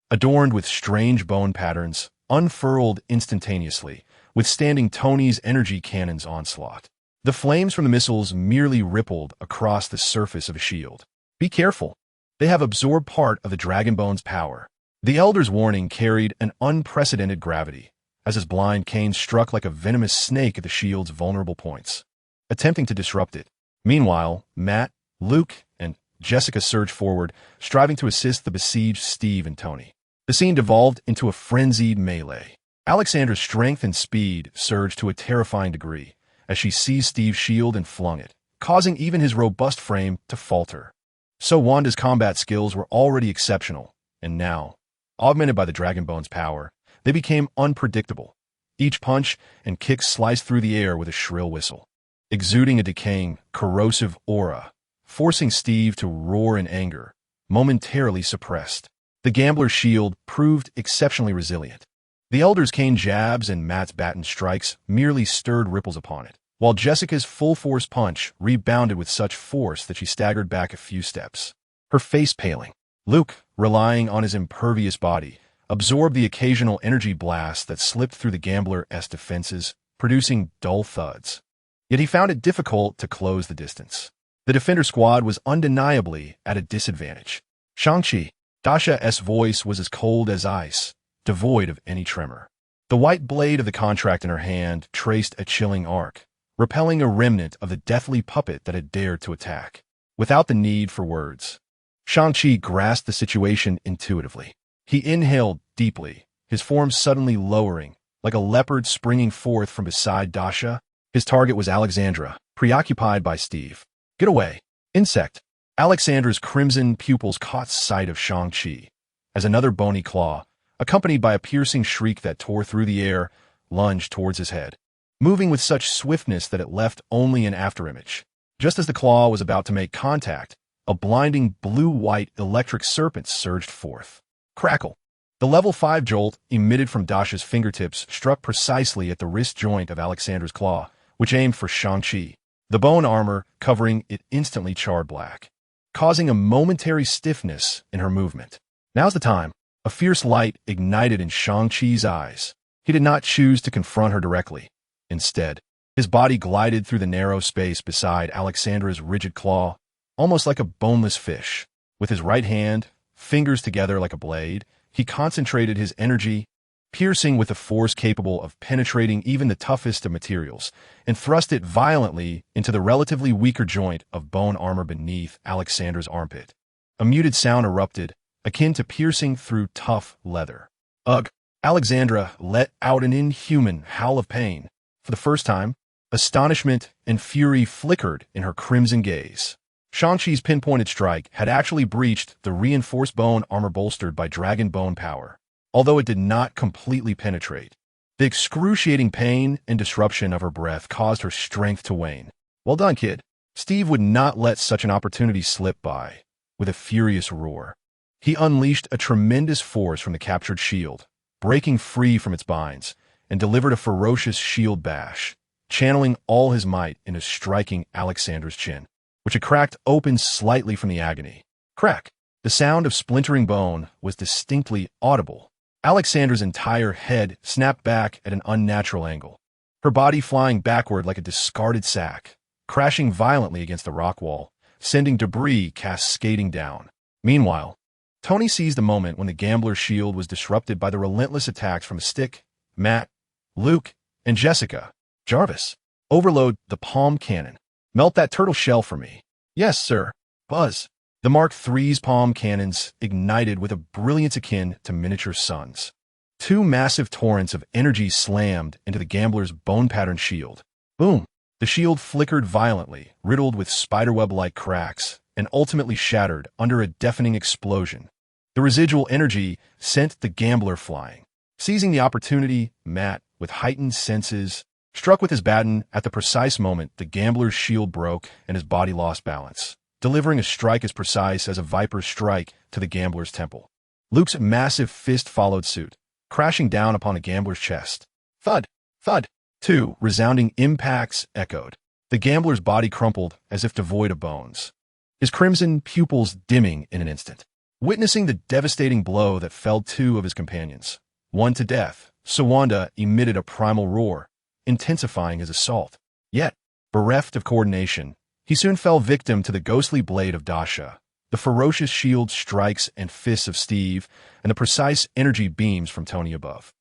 adorned with strange bone patterns, unfurled instantaneously, withstanding Tony's energy cannon's onslaught. The flames from the missiles merely rippled across the surface of a shield. Be careful. They have absorbed part of the Dragonbone's power. The Elder's warning carried an unprecedented gravity, as his blind cane struck like a venomous snake at the shield's vulnerable points, attempting to disrupt it. Meanwhile, Matt, Luke, and Jessica surged forward, striving to assist the besieged Steve and Tony. The scene devolved into a frenzied melee. Alexandra's strength and speed surged to a terrifying degree as she seized Steve's shield and flung it, causing even his robust frame to falter. So Wanda's combat skills were already exceptional, and now, augmented by the Dragonbone's power, they became unpredictable. Each punch and kick sliced through the air with a shrill whistle, exuding a decaying, corrosive aura, forcing Steve to roar in anger, momentarily suppressed. The gambler's shield proved exceptionally resilient. The Elder's cane jabs and Matt's baton strikes merely stirred ripples upon it, while Jessica's full-force punch rebounded with such force that she staggered back a few steps, her face paling. Luke, relying on his impervious body, absorbed the occasional energy blast that slipped through the gambler's defenses, producing dull thuds. Yet he found it difficult to close the distance. The defender squad was undeniably at a disadvantage. Shang-Chi, Dasha's voice was as cold as ice, devoid of any tremor. The white blade of the contract in her hand traced a chilling arc, repelling a remnant of the deathly puppet that had dared to attack. Without the need for words, Shang-Chi grasped the situation intuitively. He inhaled deeply, his form suddenly lowering, like a leopard springing forth from beside Dasha. His target was Alexandra, preoccupied by Steve. Get away, insect! Alexandra's crimson pupils caught sight of Shang-Chi, as another bony claw, accompanied by a piercing shriek that tore through the air, lunged towards his head, moving with such swiftness that it left only an afterimage. Just as the claw was about to make contact, a blinding blue-white electric serpent surged forth. Crackle! The level 5 jolt emitted from Dasha's fingertips struck precisely at the wrist joint of Alexandra's claw, which aimed for Shang-Chi. The bone armor covering it instantly charred black, causing a momentary stiffness in her movement. Now's the time. A fierce light ignited in Shang-Chi's eyes. He did not choose to confront her directly. Instead, his body glided through the narrow space beside Alexandra's rigid claw, almost like a boneless fish. With his right hand, fingers together like a blade, he concentrated his energy, piercing with a force capable of penetrating even the toughest of materials, and thrust it violently into the relatively weaker joint of bone armor beneath Alexandra's armpit. A muted sound erupted, akin to piercing through tough leather. Ugh! Alexandra let out an inhuman howl of pain. For the first time, astonishment and fury flickered in her crimson gaze. Shang-Chi's pinpointed strike had actually breached the reinforced bone armor bolstered by dragon bone power, although it did not completely penetrate. The excruciating pain and disruption of her breath caused her strength to wane. Well done, kid. Steve would not let such an opportunity slip by. With a furious roar, he unleashed a tremendous force from the captured shield, breaking free from its binds, and delivered a ferocious shield bash, channeling all his might into striking Alexandra's chin, which had cracked open slightly from the agony. Crack! The sound of splintering bone was distinctly audible. Alexandra's entire head snapped back at an unnatural angle, her body flying backward like a discarded sack, crashing violently against the rock wall, sending debris cascading down. Meanwhile, Tony seized the moment when the gambler's shield was disrupted by the relentless attacks from Stick, Matt, Luke, and Jessica. Jarvis, overload the palm cannon. Melt that turtle shell for me. Yes, sir. Buzz. The Mark III's palm cannons ignited with a brilliance akin to miniature suns. Two massive torrents of energy slammed into the gambler's bone-patterned shield. Boom! The shield flickered violently, riddled with spiderweb-like cracks, and ultimately shattered under a deafening explosion. The residual energy sent the gambler flying. Seizing the opportunity, Matt, with heightened senses, struck with his baton at the precise moment the gambler's shield broke and his body lost balance, delivering a strike as precise as a viper's strike to the gambler's temple. Luke's massive fist followed suit, crashing down upon the gambler's chest. Thud! Thud! Two resounding impacts echoed. The gambler's body crumpled as if devoid of bones, his crimson pupils dimming in an instant. Witnessing the devastating blow that felled two of his companions, one to death, Sawanda emitted a primal roar, intensifying his assault. Yet, bereft of coordination, he soon fell victim to the ghostly blade of Dasha, the ferocious shield strikes and fists of Steve, and the precise energy beams from Tony above.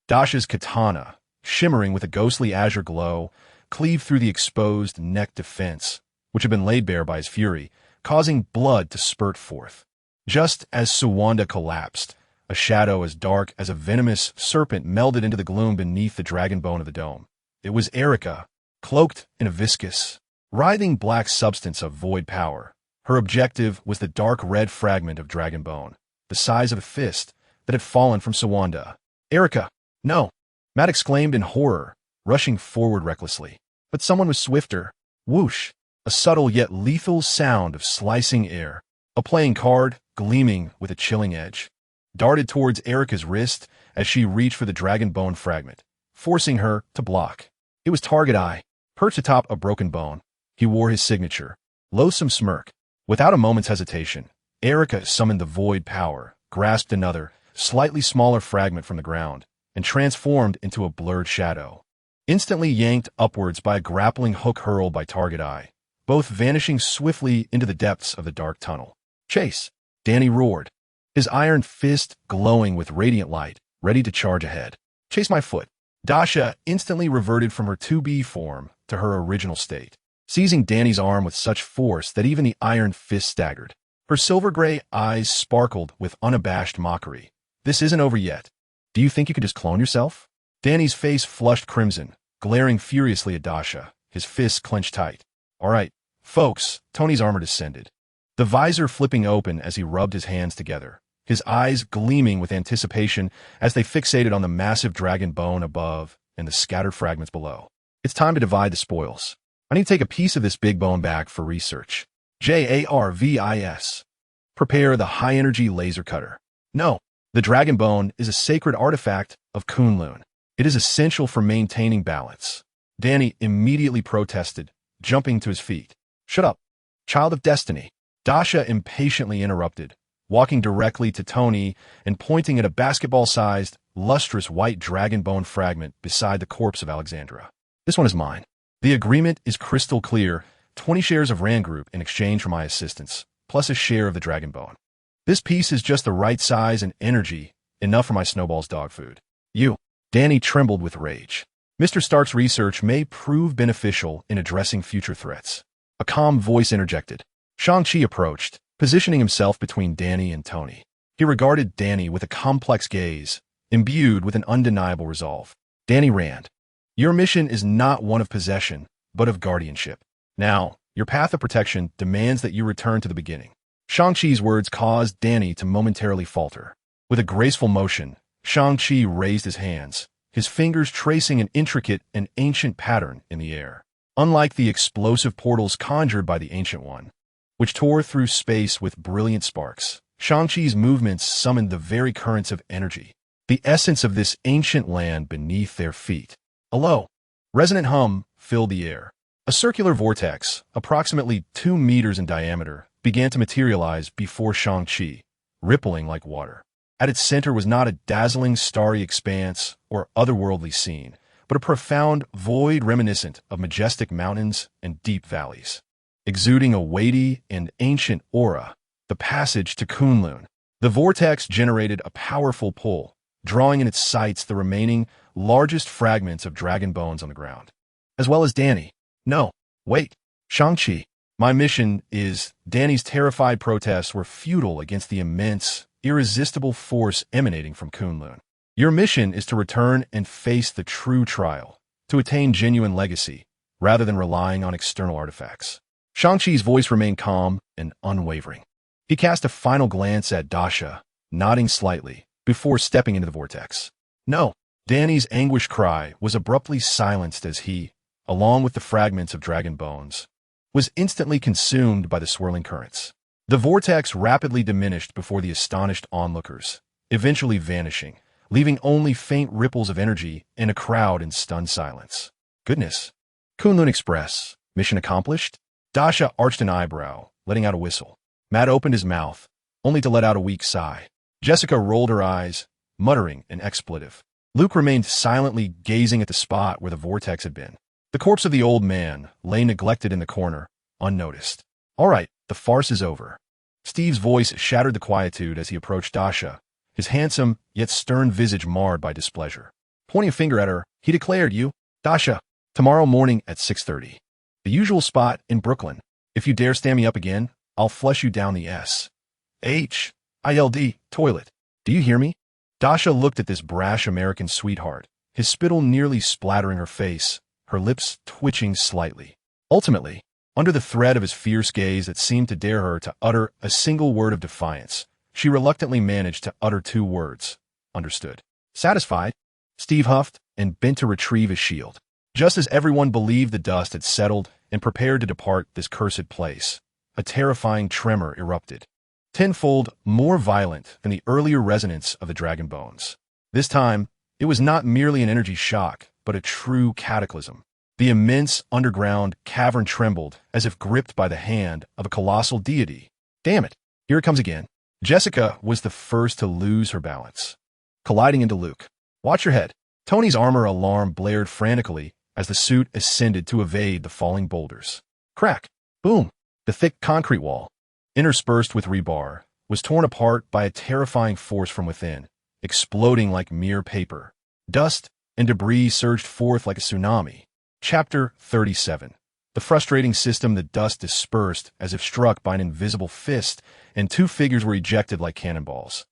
Dasha's katana, shimmering with a ghostly azure glow, cleaved through the exposed neck defense, which had been laid bare by his fury, causing blood to spurt forth. Just as Sawanda collapsed, a shadow as dark as a venomous serpent melded into the gloom beneath the dragon bone of the dome. It was Erica, cloaked in a viscous, writhing black substance of void power. Her objective was the dark red fragment of dragon bone, the size of a fist, that had fallen from Sawanda. Erica! No! Matt exclaimed in horror, rushing forward recklessly. But someone was swifter. Whoosh! A subtle yet lethal sound of slicing air. A playing card, gleaming with a chilling edge, darted towards Erica's wrist as she reached for the dragon bone fragment, forcing her to block. It was Target Eye, perched atop a broken bone. He wore his signature, loathsome smirk. Without a moment's hesitation, Erica summoned the void power, grasped another, slightly smaller fragment from the ground, and transformed into a blurred shadow. Instantly yanked upwards by a grappling hook hurled by Target Eye, both vanishing swiftly into the depths of the dark tunnel. Chase! Danny roared, his iron fist glowing with radiant light, ready to charge ahead. Chase my foot. Dasha instantly reverted from her 2B form to her original state, seizing Danny's arm with such force that even the iron fist staggered. Her silver-gray eyes sparkled with unabashed mockery. This isn't over yet. Do you think you could just clone yourself? Danny's face flushed crimson, glaring furiously at Dasha, his fists clenched tight. All right, folks, Tony's armor descended, the visor flipping open as he rubbed his hands together, his eyes gleaming with anticipation as they fixated on the massive dragon bone above and the scattered fragments below. It's time to divide the spoils. I need to take a piece of this big bone back for research. JARVIS. Prepare the high-energy laser cutter. No, the dragon bone is a sacred artifact of Kunlun. It is essential for maintaining balance. Danny immediately protested, jumping to his feet. Shut up, child of destiny. Dasha impatiently interrupted, walking directly to Tony and pointing at a basketball-sized, lustrous white dragon bone fragment beside the corpse of Alexandra. This one is mine. The agreement is crystal clear, 20 shares of Rand Group in exchange for my assistance, plus a share of the dragon bone. This piece is just the right size and energy, enough for my snowball's dog food. You. Danny trembled with rage. Mr. Stark's research may prove beneficial in addressing future threats. A calm voice interjected. Shang-Chi approached, positioning himself between Danny and Tony. He regarded Danny with a complex gaze, imbued with an undeniable resolve. Danny Rand, your mission is not one of possession, but of guardianship. Now, your path of protection demands that you return to the beginning. Shang-Chi's words caused Danny to momentarily falter. With a graceful motion, Shang-Chi raised his hands, his fingers tracing an intricate and ancient pattern in the air. Unlike the explosive portals conjured by the Ancient One, which tore through space with brilliant sparks, Shang-Chi's movements summoned the very currents of energy, the essence of this ancient land beneath their feet. A low, resonant hum filled the air. A circular vortex, approximately 2 meters in diameter, began to materialize before Shang-Chi, rippling like water. At its center was not a dazzling starry expanse or otherworldly scene, but a profound void reminiscent of majestic mountains and deep valleys. Exuding a weighty and ancient aura, the passage to Kunlun. The vortex generated a powerful pull, drawing in its sights the remaining, largest fragments of dragon bones on the ground, as well as Danny. No, wait, Shang-Chi. My mission is... Danny's terrified protests were futile against the immense, irresistible force emanating from Kunlun. Your mission is to return and face the true trial, to attain genuine legacy, rather than relying on external artifacts. Shang-Chi's voice remained calm and unwavering. He cast a final glance at Dasha, nodding slightly, before stepping into the vortex. No. Danny's anguished cry was abruptly silenced as he, along with the fragments of dragon bones, was instantly consumed by the swirling currents. The vortex rapidly diminished before the astonished onlookers, eventually vanishing, leaving only faint ripples of energy and a crowd in stunned silence. Goodness. Kunlun Express. Mission accomplished? Dasha arched an eyebrow, letting out a whistle. Matt opened his mouth, only to let out a weak sigh. Jessica rolled her eyes, muttering an expletive. Luke remained silently gazing at the spot where the vortex had been. The corpse of the old man lay neglected in the corner, unnoticed. All right, the farce is over. Steve's voice shattered the quietude as he approached Dasha, his handsome yet stern visage marred by displeasure. Pointing a finger at her, he declared, Dasha, tomorrow morning at 6:30. The usual spot in Brooklyn. If you dare stand me up again, I'll flush you down the S.H.I.L.D. toilet. Do you hear me? Dasha looked at this brash American sweetheart, his spittle nearly splattering her face, her lips twitching slightly. Ultimately, under the threat of his fierce gaze that seemed to dare her to utter a single word of defiance, she reluctantly managed to utter 2 words. Understood. Satisfied? Steve huffed and bent to retrieve his shield. Just as everyone believed the dust had settled and prepared to depart this cursed place, a terrifying tremor erupted, tenfold more violent than the earlier resonance of the dragon bones. This time, it was not merely an energy shock, but a true cataclysm. The immense underground cavern trembled as if gripped by the hand of a colossal deity. Damn it, here it comes again. Jessica was the first to lose her balance, colliding into Luke. Watch your head. Tony's armor alarm blared frantically as the suit ascended to evade the falling boulders. Crack! Boom! The thick concrete wall, interspersed with rebar, was torn apart by a terrifying force from within, exploding like mere paper. Dust and debris surged forth like a tsunami. Chapter 37. The frustrating system, the dust dispersed as if struck by an invisible fist, and 2 figures were ejected like cannonballs,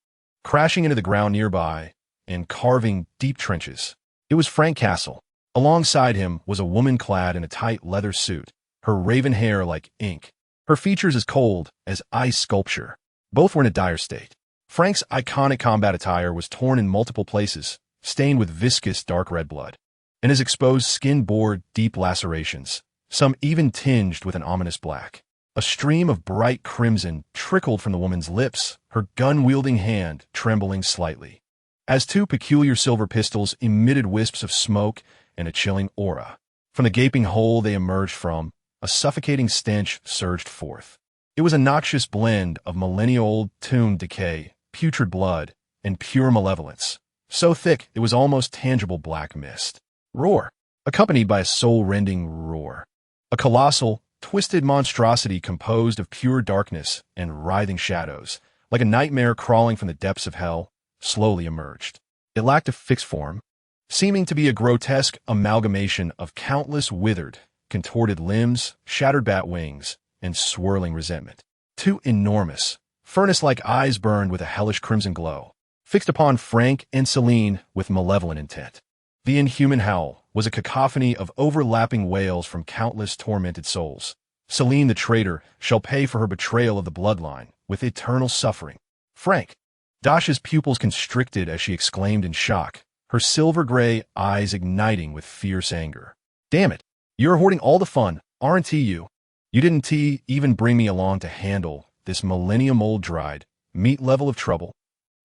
crashing into the ground nearby and carving deep trenches. It was Frank Castle. Alongside him was a woman clad in a tight leather suit, her raven hair like ink, her features as cold as ice sculpture. Both were in a dire state. Frank's iconic combat attire was torn in multiple places, stained with viscous dark red blood, and his exposed skin bore deep lacerations, some even tinged with an ominous black. A stream of bright crimson trickled from the woman's lips, her gun-wielding hand trembling slightly, as 2 peculiar silver pistols emitted wisps of smoke and a chilling aura. From the gaping hole they emerged from, a suffocating stench surged forth. It was a noxious blend of millennia-old tomb decay, putrid blood, and pure malevolence, so thick it was almost tangible black mist. Roar, accompanied by a soul-rending roar. A colossal, twisted monstrosity composed of pure darkness and writhing shadows, like a nightmare crawling from the depths of hell, slowly emerged. It lacked a fixed form, seeming to be a grotesque amalgamation of countless withered, contorted limbs, shattered bat wings, and swirling resentment. 2 enormous, furnace-like eyes burned with a hellish crimson glow, fixed upon Frank and Celine with malevolent intent. The inhuman howl was a cacophony of overlapping wails from countless tormented souls. Celine the traitor shall pay for her betrayal of the bloodline with eternal suffering. Frank! Dasha's pupils constricted as she exclaimed in shock, her silver-gray eyes igniting with fierce anger. Damn it! You're hoarding all the fun, aren't you? You didn't even bring me along to handle this millennium-old dried meat level of trouble.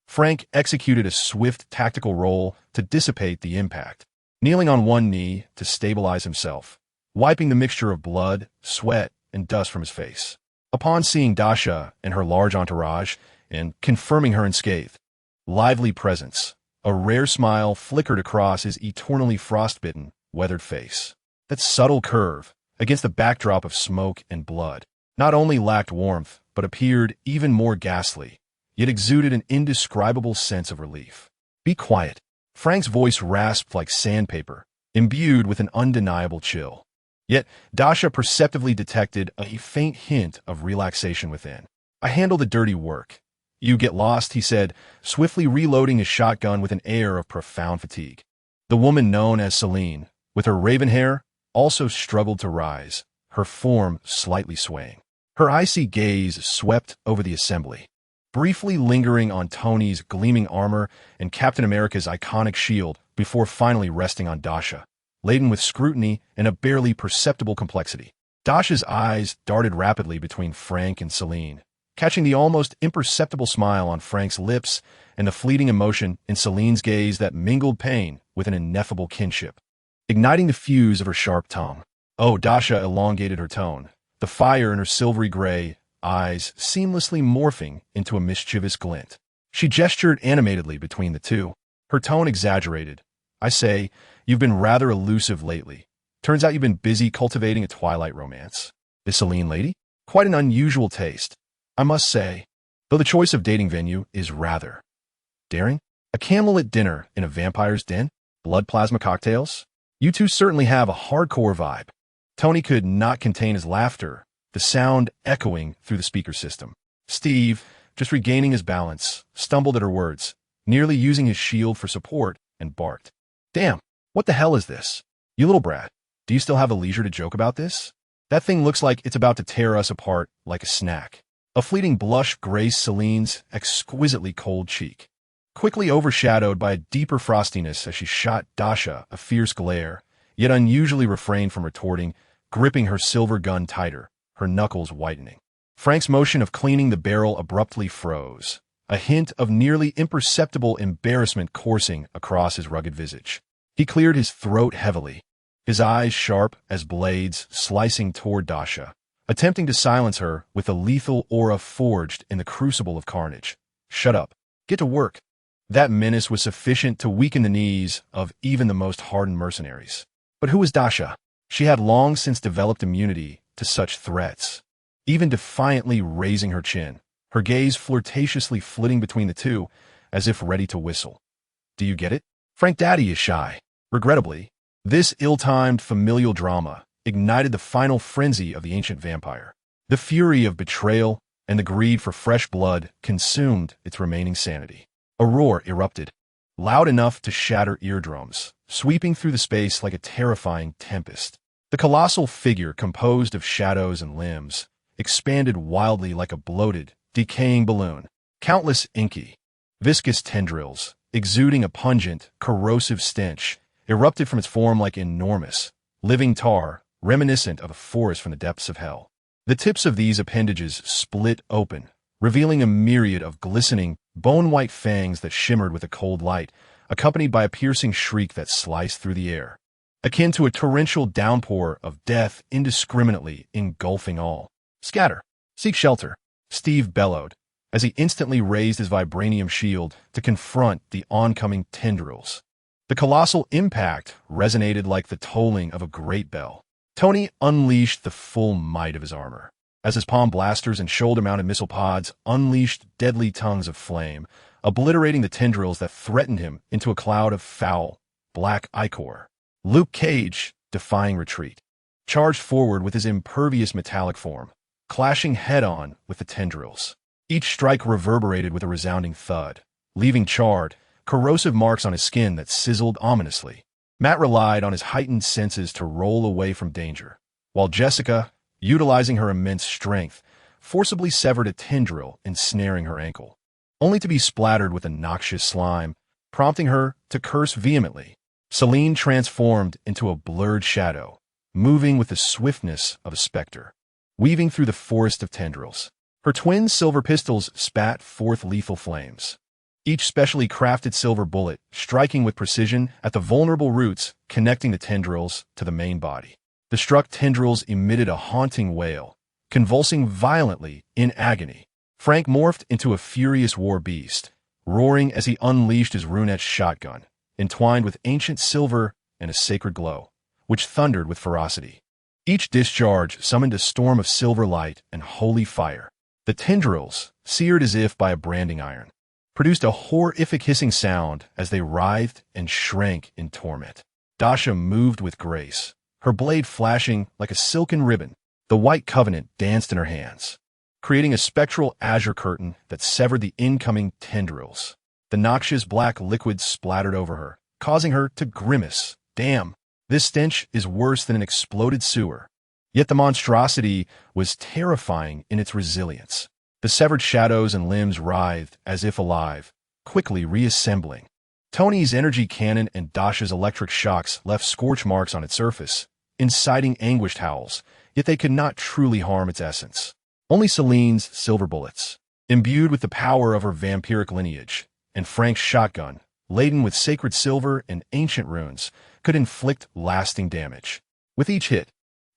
Frank executed a swift tactical roll to dissipate the impact, kneeling on one knee to stabilize himself, wiping the mixture of blood, sweat, and dust from his face. Upon seeing Dasha and her large entourage and confirming her unscathed, lively presence, a rare smile flickered across his eternally frostbitten, weathered face. That subtle curve, against the backdrop of smoke and blood, not only lacked warmth, but appeared even more ghastly, yet exuded an indescribable sense of relief. Be quiet. Frank's voice rasped like sandpaper, imbued with an undeniable chill. Yet Dasha perceptively detected a faint hint of relaxation within. I handle the dirty work. You get lost, he said, swiftly reloading his shotgun with an air of profound fatigue. The woman known as Celine, with her raven hair, also struggled to rise, her form slightly swaying. Her icy gaze swept over the assembly, briefly lingering on Tony's gleaming armor and Captain America's iconic shield before finally resting on Dasha, laden with scrutiny and a barely perceptible complexity. Dasha's eyes darted rapidly between Frank and Celine, catching the almost imperceptible smile on Frank's lips and the fleeting emotion in Celine's gaze that mingled pain with an ineffable kinship, igniting the fuse of her sharp tongue. Oh, Dasha elongated her tone, the fire in her silvery gray eyes seamlessly morphing into a mischievous glint. She gestured animatedly between the two, her tone exaggerated. I say, you've been rather elusive lately. Turns out you've been busy cultivating a twilight romance. This Celine lady? Quite an unusual taste, I must say, though the choice of dating venue is rather daring. A candlelit dinner in a vampire's den? Blood plasma cocktails? You two certainly have a hardcore vibe. Tony could not contain his laughter, the sound echoing through the speaker system. Steve, just regaining his balance, stumbled at her words, nearly using his shield for support, and barked. Damn, what the hell is this? You little brat, do you still have the leisure to joke about this? That thing looks like it's about to tear us apart like a snack. A fleeting blush graced Celine's exquisitely cold cheek, quickly overshadowed by a deeper frostiness as she shot Dasha a fierce glare, yet unusually refrained from retorting, gripping her silver gun tighter, her knuckles whitening. Frank's motion of cleaning the barrel abruptly froze, a hint of nearly imperceptible embarrassment coursing across his rugged visage. He cleared his throat heavily, his eyes sharp as blades slicing toward Dasha, attempting to silence her with a lethal aura forged in the crucible of carnage. Shut up. Get to work. That menace was sufficient to weaken the knees of even the most hardened mercenaries. But who was Dasha? She had long since developed immunity to such threats, even defiantly raising her chin, her gaze flirtatiously flitting between the two, as if ready to whistle. Do you get it? Frank Daddy is shy. Regrettably, this ill-timed familial drama ignited the final frenzy of the ancient vampire. The fury of betrayal and the greed for fresh blood consumed its remaining sanity. A roar erupted, loud enough to shatter eardrums, sweeping through the space like a terrifying tempest. The colossal figure, composed of shadows and limbs, expanded wildly like a bloated, decaying balloon. Countless inky, viscous tendrils, exuding a pungent, corrosive stench, erupted from its form like enormous, living tar, reminiscent of a forest from the depths of hell. The tips of these appendages split open, revealing a myriad of glistening, bone-white fangs that shimmered with a cold light, accompanied by a piercing shriek that sliced through the air, akin to a torrential downpour of death indiscriminately engulfing all. Scatter! Seek shelter! Steve bellowed, as he instantly raised his vibranium shield to confront the oncoming tendrils. The colossal impact resonated like the tolling of a great bell. Tony unleashed the full might of his armor, as his palm blasters and shoulder-mounted missile pods unleashed deadly tongues of flame, obliterating the tendrils that threatened him into a cloud of foul, black ichor. Luke Cage, defying retreat, charged forward with his impervious metallic form, clashing head-on with the tendrils. Each strike reverberated with a resounding thud, leaving charred, corrosive marks on his skin that sizzled ominously. Matt relied on his heightened senses to roll away from danger, while Jessica, utilizing her immense strength, forcibly severed a tendril ensnaring her ankle, only to be splattered with a noxious slime, prompting her to curse vehemently. Celine transformed into a blurred shadow, moving with the swiftness of a specter, weaving through the forest of tendrils. Her twin silver pistols spat forth lethal flames, each specially crafted silver bullet striking with precision at the vulnerable roots connecting the tendrils to the main body. The struck tendrils emitted a haunting wail, convulsing violently in agony. Frank morphed into a furious war beast, roaring as he unleashed his rune-etched shotgun, entwined with ancient silver and a sacred glow, which thundered with ferocity. Each discharge summoned a storm of silver light and holy fire. The tendrils, seared as if by a branding iron, produced a horrific hissing sound as they writhed and shrank in torment. Dasha moved with grace, her blade flashing like a silken ribbon. The white covenant danced in her hands, creating a spectral azure curtain that severed the incoming tendrils. The noxious black liquid splattered over her, causing her to grimace. Damn, this stench is worse than an exploded sewer. Yet the monstrosity was terrifying in its resilience. The severed shadows and limbs writhed as if alive, quickly reassembling. Tony's energy cannon and Dasha's electric shocks left scorch marks on its surface, inciting anguished howls, yet they could not truly harm its essence. Only Celine's silver bullets, imbued with the power of her vampiric lineage, and Frank's shotgun, laden with sacred silver and ancient runes, could inflict lasting damage. With each hit,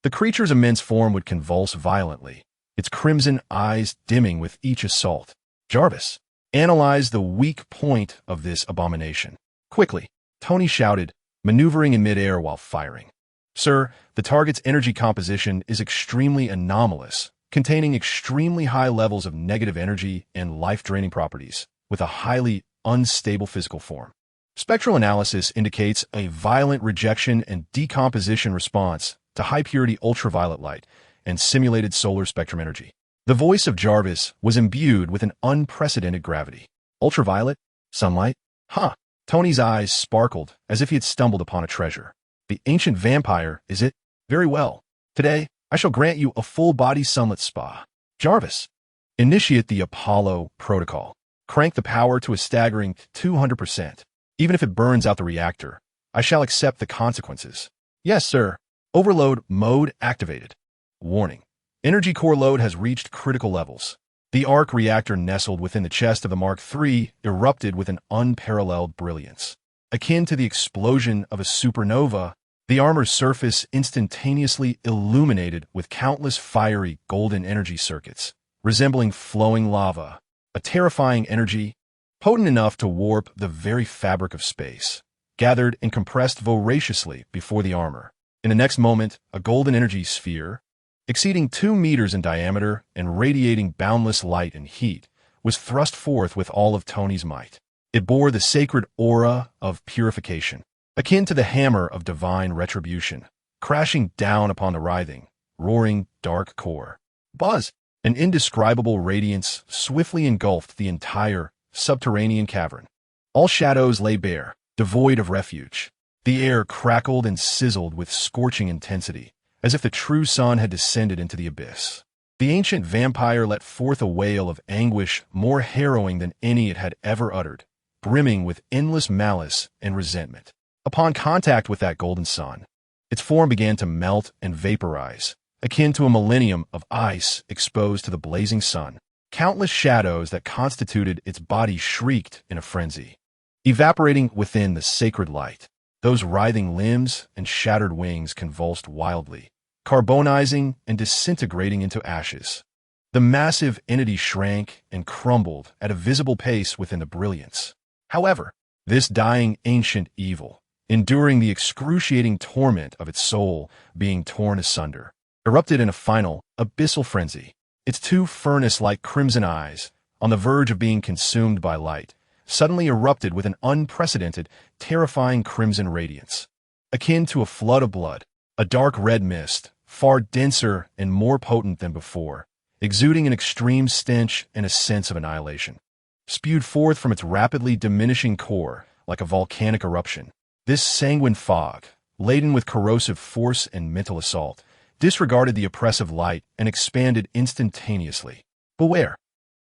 the creature's immense form would convulse violently, its crimson eyes dimming with each assault. Jarvis, analyze the weak point of this abomination. Quickly, Tony shouted, maneuvering in midair while firing. Sir, the target's energy composition is extremely anomalous, containing extremely high levels of negative energy and life-draining properties, with a highly unstable physical form. Spectral analysis indicates a violent rejection and decomposition response to high-purity ultraviolet light and simulated solar spectrum energy. The voice of Jarvis was imbued with an unprecedented gravity. Ultraviolet? Sunlight? Huh. Tony's eyes sparkled as if he had stumbled upon a treasure. The ancient vampire, is it? Very well. Today, I shall grant you a full-body sunlit spa. Jarvis, initiate the Apollo protocol. Crank the power to a staggering 200%. Even if it burns out the reactor, I shall accept the consequences. Yes, sir. Overload mode activated. Warning. Energy core load has reached critical levels. The arc reactor nestled within the chest of the Mark III erupted with an unparalleled brilliance. Akin to the explosion of a supernova, the armor's surface instantaneously illuminated with countless fiery golden energy circuits, resembling flowing lava, a terrifying energy, potent enough to warp the very fabric of space, gathered and compressed voraciously before the armor. In the next moment, a golden energy sphere, exceeding 2 meters in diameter and radiating boundless light and heat, was thrust forth with all of Tony's might. It bore the sacred aura of purification, akin to the hammer of divine retribution, crashing down upon the writhing, roaring dark core. Buzz! An indescribable radiance swiftly engulfed the entire subterranean cavern. All shadows lay bare, devoid of refuge. The air crackled and sizzled with scorching intensity, as if the true sun had descended into the abyss. The ancient vampire let forth a wail of anguish more harrowing than any it had ever uttered, brimming with endless malice and resentment. Upon contact with that golden sun, its form began to melt and vaporize, akin to a millennium of ice exposed to the blazing sun. Countless shadows that constituted its body shrieked in a frenzy, evaporating within the sacred light. Those writhing limbs and shattered wings convulsed wildly, carbonizing and disintegrating into ashes. The massive entity shrank and crumbled at a visible pace within the brilliance. However, this dying ancient evil, enduring the excruciating torment of its soul being torn asunder, erupted in a final, abyssal frenzy. Its 2 furnace-like crimson eyes, on the verge of being consumed by light, suddenly erupted with an unprecedented, terrifying crimson radiance. Akin to a flood of blood, a dark red mist, far denser and more potent than before, exuding an extreme stench and a sense of annihilation, spewed forth from its rapidly diminishing core like a volcanic eruption. This sanguine fog, laden with corrosive force and mental assault, disregarded the oppressive light and expanded instantaneously. Beware!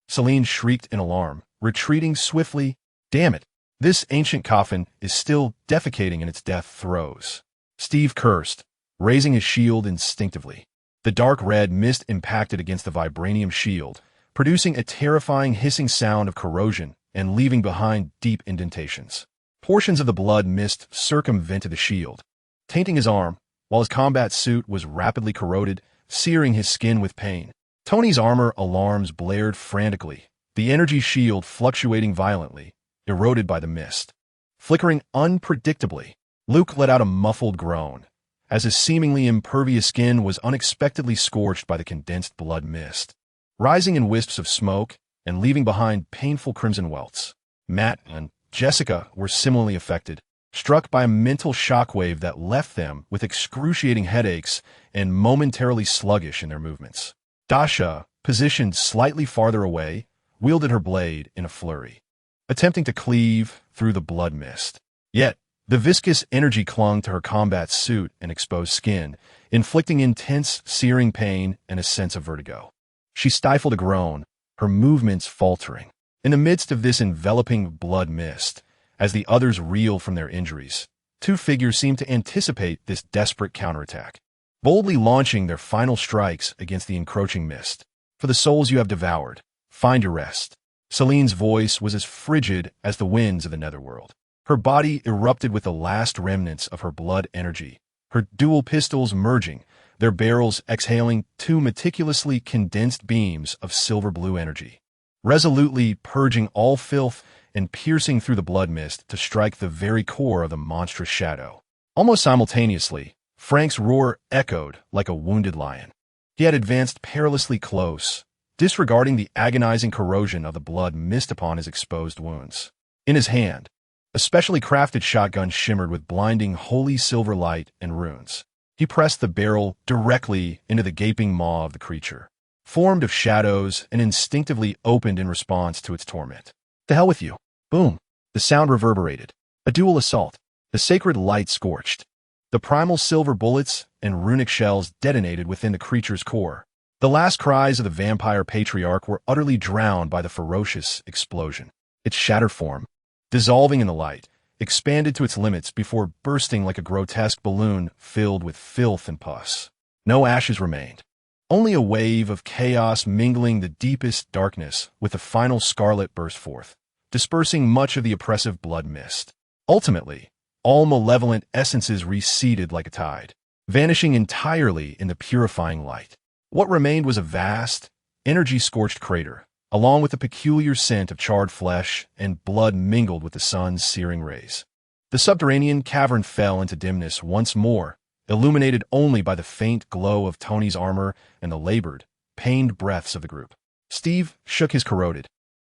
Celine shrieked in alarm, retreating swiftly. Damn it! This ancient coffin is still defecating in its death throes. Steve cursed, raising his shield instinctively. The dark red mist impacted against the vibranium shield, producing a terrifying hissing sound of corrosion and leaving behind deep indentations. Portions of the blood mist circumvented the shield, tainting his arm, while his combat suit was rapidly corroded, searing his skin with pain. Tony's armor alarms blared frantically, the energy shield fluctuating violently, eroded by the mist. Flickering unpredictably, Luke let out a muffled groan, as his seemingly impervious skin was unexpectedly scorched by the condensed blood mist, rising in wisps of smoke and leaving behind painful crimson welts. Matt and Jessica were similarly affected, struck by a mental shockwave that left them with excruciating headaches and momentarily sluggish in their movements. Dasha, positioned slightly farther away, wielded her blade in a flurry, attempting to cleave through the blood mist. Yet, the viscous energy clung to her combat suit and exposed skin, inflicting intense, searing pain and a sense of vertigo. She stifled a groan, her movements faltering. In the midst of this enveloping blood mist, as the others reeled from their injuries, two figures seemed to anticipate this desperate counterattack, boldly launching their final strikes against the encroaching mist. For the souls you have devoured, find your rest. Celine's voice was as frigid as the winds of the netherworld. Her body erupted with the last remnants of her blood energy, her dual pistols merging, their barrels exhaling two meticulously condensed beams of silver-blue energy, resolutely purging all filth and piercing through the blood mist to strike the very core of the monstrous shadow. Almost simultaneously, Frank's roar echoed like a wounded lion. He had advanced perilously close, disregarding the agonizing corrosion of the blood mist upon his exposed wounds. In his hand, a specially crafted shotgun shimmered with blinding holy silver light and runes. He pressed the barrel directly into the gaping maw of the creature, formed of shadows and instinctively opened in response to its torment. "To hell with you." Boom. The sound reverberated. A dual assault. The sacred light scorched. The primal silver bullets and runic shells detonated within the creature's core. The last cries of the vampire patriarch were utterly drowned by the ferocious explosion. Its shattered form, dissolving in the light, expanded to its limits before bursting like a grotesque balloon filled with filth and pus. No ashes remained. Only a wave of chaos mingling the deepest darkness with the final scarlet burst forth, dispersing much of the oppressive blood mist. Ultimately, all malevolent essences receded like a tide, vanishing entirely in the purifying light. What remained was a vast, energy-scorched crater, along with a peculiar scent of charred flesh and blood mingled with the sun's searing rays. The subterranean cavern fell into dimness once more, illuminated only by the faint glow of Tony's armor and the labored, pained breaths of the group. Steve shook his corroded,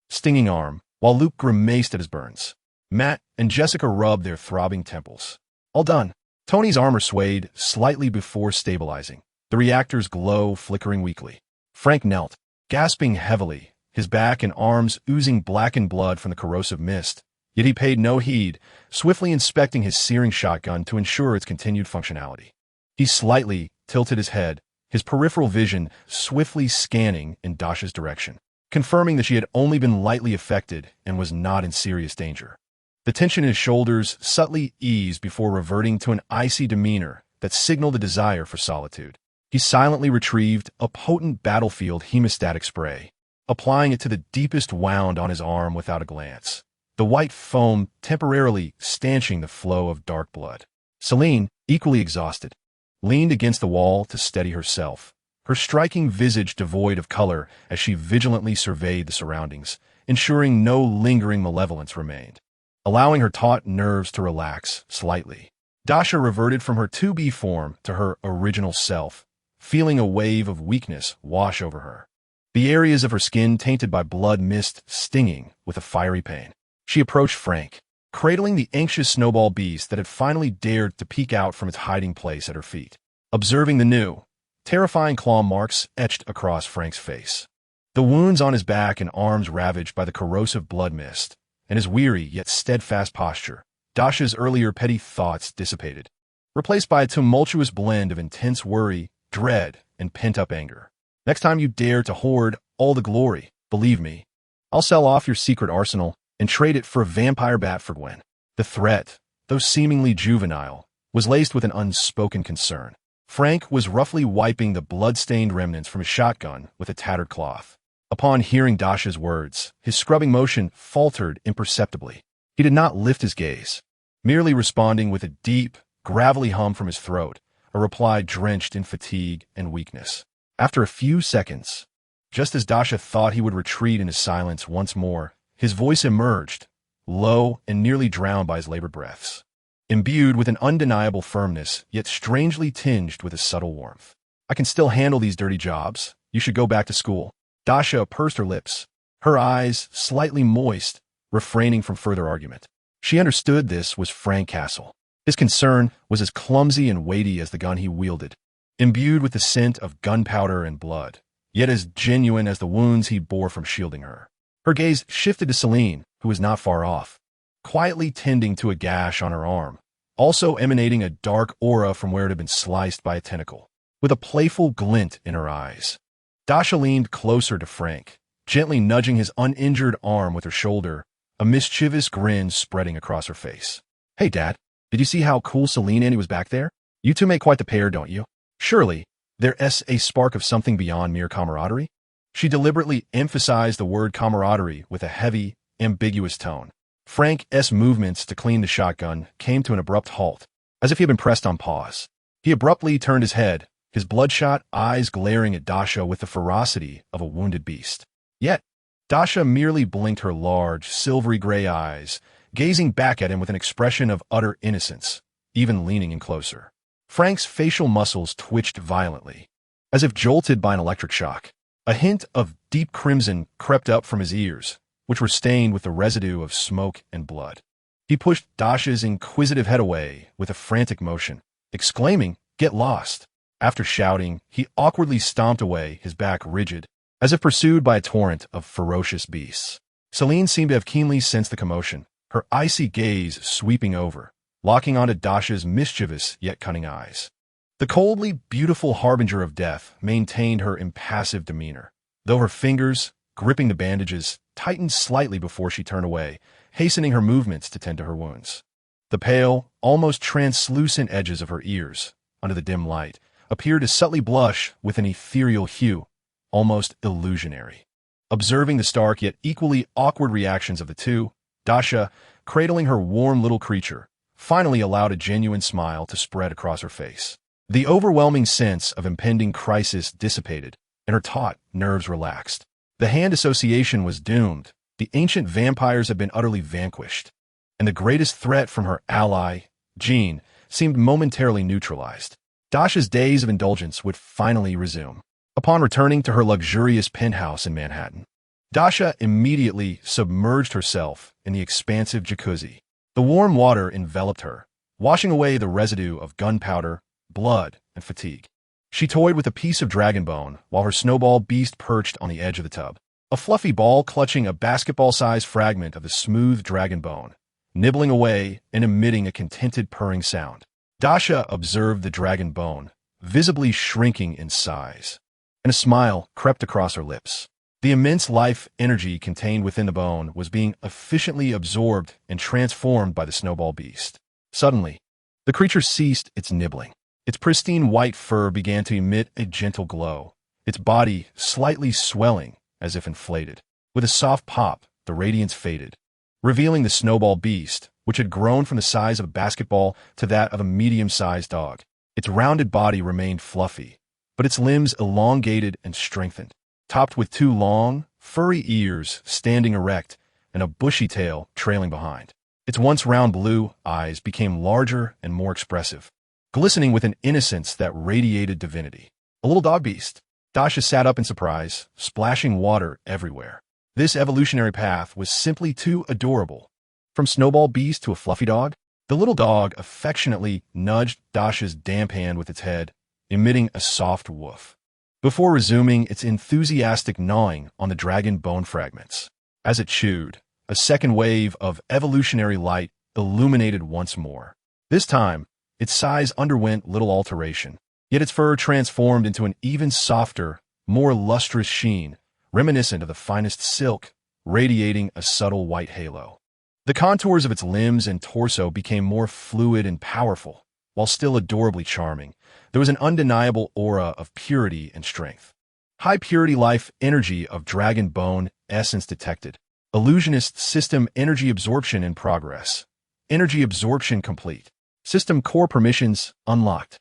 stinging arm, while Luke grimaced at his burns. Matt and Jessica rubbed their throbbing temples. All done. Tony's armor swayed slightly before stabilizing, the reactor's glow flickering weakly. Frank knelt, gasping heavily, his back and arms oozing blackened blood from the corrosive mist. Yet he paid no heed, swiftly inspecting his searing shotgun to ensure its continued functionality. He slightly tilted his head, his peripheral vision swiftly scanning in Dasha's direction, confirming that she had only been lightly affected and was not in serious danger. The tension in his shoulders subtly eased before reverting to an icy demeanor that signaled a desire for solitude. He silently retrieved a potent battlefield hemostatic spray, applying it to the deepest wound on his arm without a glance, the white foam temporarily stanching the flow of dark blood. Celine, equally exhausted, leaned against the wall to steady herself, her striking visage devoid of color as she vigilantly surveyed the surroundings, ensuring no lingering malevolence remained. Allowing her taut nerves to relax slightly, Dasha reverted from her 2B form to her original self, feeling a wave of weakness wash over her, the areas of her skin tainted by blood mist stinging with a fiery pain. She approached Frank, cradling the anxious snowball beast that had finally dared to peek out from its hiding place at her feet, observing the new, terrifying claw marks etched across Frank's face, the wounds on his back and arms ravaged by the corrosive blood mist, and his weary yet steadfast posture. Dasha's earlier petty thoughts dissipated, replaced by a tumultuous blend of intense worry, dread, and pent-up anger. Next time you dare to hoard all the glory, believe me, I'll sell off your secret arsenal and trade it for a vampire bat for Gwen. The threat, though seemingly juvenile, was laced with an unspoken concern. Frank was roughly wiping the blood-stained remnants from his shotgun with a tattered cloth. Upon hearing Dasha's words, his scrubbing motion faltered imperceptibly. He did not lift his gaze, merely responding with a deep, gravelly hum from his throat, a reply drenched in fatigue and weakness. After a few seconds, just as Dasha thought he would retreat into silence once more, his voice emerged, low and nearly drowned by his labored breaths, imbued with an undeniable firmness, yet strangely tinged with a subtle warmth. I can still handle these dirty jobs. You should go back to school. Dasha pursed her lips, her eyes slightly moist, refraining from further argument. She understood this was Frank Castle. His concern was as clumsy and weighty as the gun he wielded, imbued with the scent of gunpowder and blood. yet as genuine as the wounds he bore from shielding her. Her gaze shifted to Celine, who was not far off, quietly tending to a gash on her arm, also emanating a dark aura from where it had been sliced by a tentacle, with a playful glint in her eyes. Dasha leaned closer to Frank, gently nudging his uninjured arm with her shoulder, a mischievous grin spreading across her face. "Hey, Dad, did you see how cool Celine and he was back there? You two make quite the pair, don't you? Surely, there's a spark of something beyond mere camaraderie?" She deliberately emphasized the word camaraderie with a heavy, ambiguous tone. Frank's movements to clean the shotgun came to an abrupt halt, as if he had been pressed on pause. He abruptly turned his head, his bloodshot eyes glaring at Dasha with the ferocity of a wounded beast. Yet, Dasha merely blinked her large, silvery gray eyes, gazing back at him with an expression of utter innocence, even leaning in closer. Frank's facial muscles twitched violently, as if jolted by an electric shock. A hint of deep crimson crept up from his ears, which were stained with the residue of smoke and blood. He pushed Dasha's inquisitive head away with a frantic motion, exclaiming, "Get lost!" After shouting, he awkwardly stomped away, his back rigid, as if pursued by a torrent of ferocious beasts. Celine seemed to have keenly sensed the commotion, her icy gaze sweeping over, locking onto Dasha's mischievous yet cunning eyes. The coldly beautiful harbinger of death maintained her impassive demeanor, though her fingers, gripping the bandages, tightened slightly before she turned away, hastening her movements to tend to her wounds. The pale, almost translucent edges of her ears, under the dim light, appeared to subtly blush with an ethereal hue, almost illusionary. Observing the stark yet equally awkward reactions of the two, Dasha, cradling her warm little creature, finally allowed a genuine smile to spread across her face. The overwhelming sense of impending crisis dissipated, and her taut nerves relaxed. The hand association was doomed, the ancient vampires had been utterly vanquished, and the greatest threat from her ally, Jean, seemed momentarily neutralized. Dasha's days of indulgence would finally resume. Upon returning to her luxurious penthouse in Manhattan, Dasha immediately submerged herself in the expansive jacuzzi. The warm water enveloped her, washing away the residue of gunpowder, blood, and fatigue. She toyed with a piece of dragon bone while her snowball beast perched on the edge of the tub, a fluffy ball clutching a basketball-sized fragment of the smooth dragon bone, nibbling away and emitting a contented purring sound. Dasha observed the dragon bone, visibly shrinking in size, and a smile crept across her lips. The immense life energy contained within the bone was being efficiently absorbed and transformed by the snowball beast. Suddenly, the creature ceased its nibbling. Its pristine white fur began to emit a gentle glow, its body slightly swelling as if inflated. With a soft pop, the radiance faded, revealing the snowball beast, which had grown from the size of a basketball to that of a medium-sized dog. Its rounded body remained fluffy, but its limbs elongated and strengthened, topped with two long, furry ears standing erect and a bushy tail trailing behind. Its once round blue eyes became larger and more expressive, glistening with an innocence that radiated divinity. A little dog beast. Dasha sat up in surprise, splashing water everywhere. This evolutionary path was simply too adorable. From snowball beast to a fluffy dog, the little dog affectionately nudged Dasha's damp hand with its head, emitting a soft woof, before resuming its enthusiastic gnawing on the dragon bone fragments. As it chewed, a second wave of evolutionary light illuminated once more. This time, its size underwent little alteration, yet its fur transformed into an even softer, more lustrous sheen, reminiscent of the finest silk, radiating a subtle white halo. The contours of its limbs and torso became more fluid and powerful, while still adorably charming. There was an undeniable aura of purity and strength. High-purity life energy of dragon bone essence detected. Illusionist system energy absorption in progress. Energy absorption complete. System core permissions unlocked.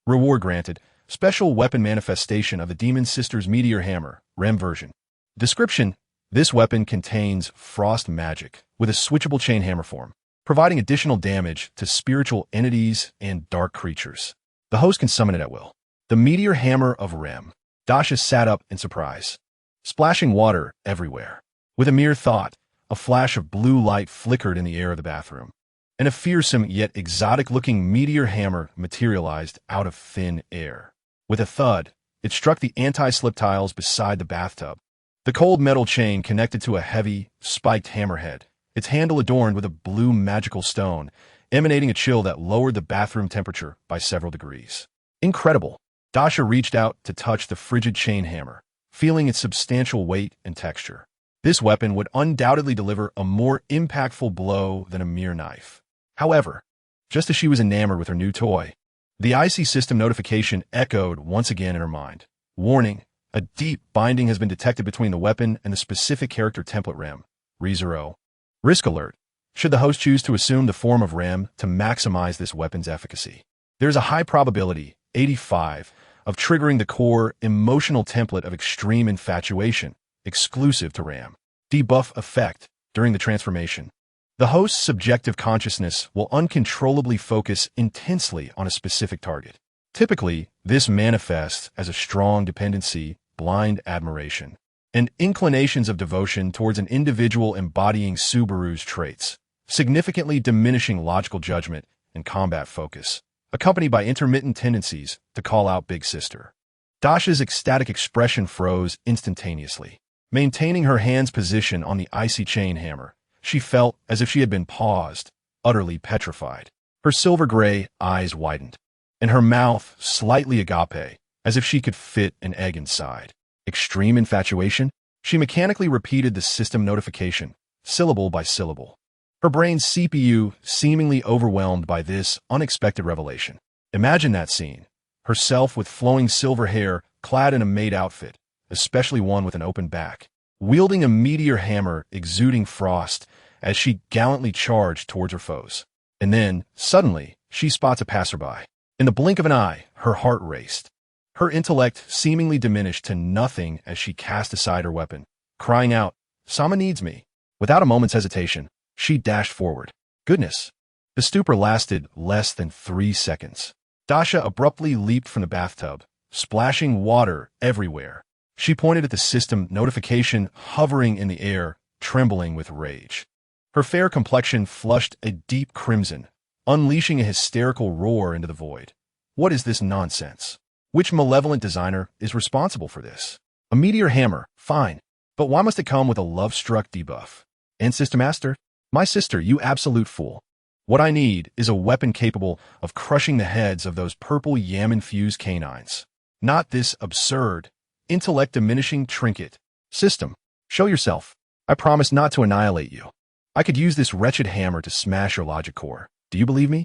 Reward granted. Special weapon manifestation of the Demon Sister's Meteor Hammer, REM version. Description: this weapon contains frost magic with a switchable chain hammer form, providing additional damage to spiritual entities and dark creatures. The host can summon it at will. The Meteor Hammer of Rem. Dasha sat up in surprise, splashing water everywhere. With a mere thought, a flash of blue light flickered in the air of the bathroom, and a fearsome yet exotic-looking meteor hammer materialized out of thin air. With a thud, it struck the anti-slip tiles beside the bathtub. The cold metal chain connected to a heavy, spiked hammerhead, its handle adorned with a blue magical stone, emanating a chill that lowered the bathroom temperature by several degrees. Incredible. Dasha reached out to touch the frigid chain hammer, feeling its substantial weight and texture. This weapon would undoubtedly deliver a more impactful blow than a mere knife. However, just as she was enamored with her new toy, the IC system notification echoed once again in her mind. Warning, a deep binding has been detected between the weapon and the specific character template RAM, Re0. Risk alert. Should the host choose to assume the form of RAM to maximize this weapon's efficacy, there is a high probability, 85, of triggering the core emotional template of extreme infatuation, exclusive to RAM. Debuff effect during the transformation. The host's subjective consciousness will uncontrollably focus intensely on a specific target. Typically, this manifests as a strong dependency, blind admiration, and inclinations of devotion towards an individual embodying Subaru's traits, significantly diminishing logical judgment and combat focus, accompanied by intermittent tendencies to call out Big Sister. Dasha's ecstatic expression froze instantaneously. Maintaining her hand's position on the icy chain hammer, she felt as if she had been paused, utterly petrified. Her silver-gray eyes widened, and her mouth slightly agape, as if she could fit an egg inside. Extreme infatuation? She mechanically repeated the system notification, syllable by syllable. Her brain's CPU seemingly overwhelmed by this unexpected revelation. Imagine that scene. Herself with flowing silver hair, clad in a maid outfit, especially one with an open back, wielding a meteor hammer exuding frost as she gallantly charged towards her foes. And then, suddenly, she spots a passerby. In the blink of an eye, her heart raced. Her intellect seemingly diminished to nothing as she cast aside her weapon, crying out, "Someone needs me." Without a moment's hesitation, she dashed forward. Goodness! The stupor lasted less than 3 seconds. Dasha abruptly leaped from the bathtub, splashing water everywhere. She pointed at the system notification hovering in the air, trembling with rage. Her fair complexion flushed a deep crimson, unleashing a hysterical roar into the void. What is this nonsense? Which malevolent designer is responsible for this? A meteor hammer, fine, but why must it come with a love-struck debuff? And System Master? My sister, you absolute fool. What I need is a weapon capable of crushing the heads of those purple yam-infused canines. Not this absurd, intellect-diminishing trinket. System, show yourself. I promise not to annihilate you. I could use this wretched hammer to smash your logic core. Do you believe me?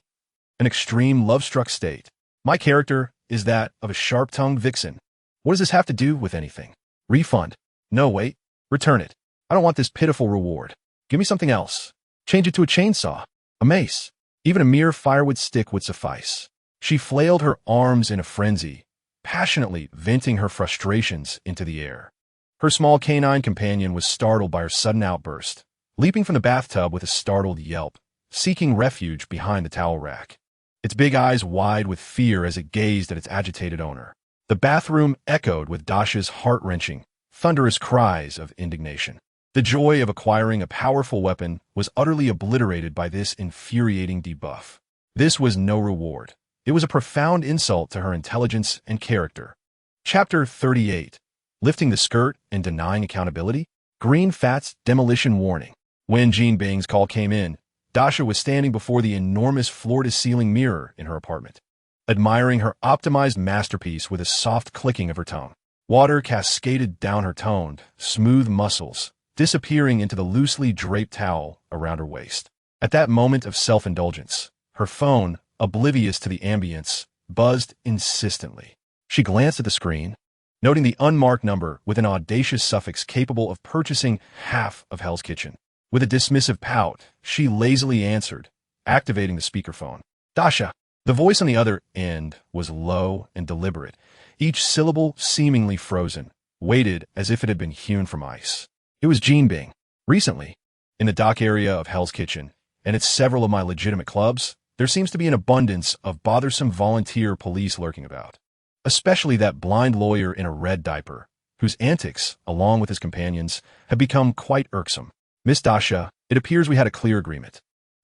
An extreme love-struck state. My character is that of a sharp-tongued vixen. What does this have to do with anything? Refund. No, wait. Return it. I don't want this pitiful reward. Give me something else. Change it to a chainsaw, a mace. Even a mere firewood stick would suffice. She flailed her arms in a frenzy, passionately venting her frustrations into the air. Her small canine companion was startled by her sudden outburst, leaping from the bathtub with a startled yelp, seeking refuge behind the towel rack. Its big eyes wide with fear as it gazed at its agitated owner. The bathroom echoed with Dasha's heart-wrenching, thunderous cries of indignation. The joy of acquiring a powerful weapon was utterly obliterated by this infuriating debuff. This was no reward. It was a profound insult to her intelligence and character. Chapter 38. Lifting the skirt and denying accountability? Green Fat's demolition warning. When Jean Bing's call came in, Dasha was standing before the enormous floor-to-ceiling mirror in her apartment, admiring her optimized masterpiece with a soft clicking of her tongue. Water cascaded down her toned, smooth muscles, disappearing into the loosely draped towel around her waist. At that moment of self-indulgence, her phone, oblivious to the ambience, buzzed insistently. She glanced at the screen, noting the unmarked number with an audacious suffix capable of purchasing half of Hell's Kitchen. With a dismissive pout, she lazily answered, activating the speakerphone. Dasha. The voice on the other end was low and deliberate, each syllable seemingly frozen, weighted as if it had been hewn from ice. It was Jean Bing. Recently, in the dock area of Hell's Kitchen, and at several of my legitimate clubs, there seems to be an abundance of bothersome volunteer police lurking about. Especially that blind lawyer in a red diaper, whose antics, along with his companions, have become quite irksome. Miss Dasha, it appears we had a clear agreement.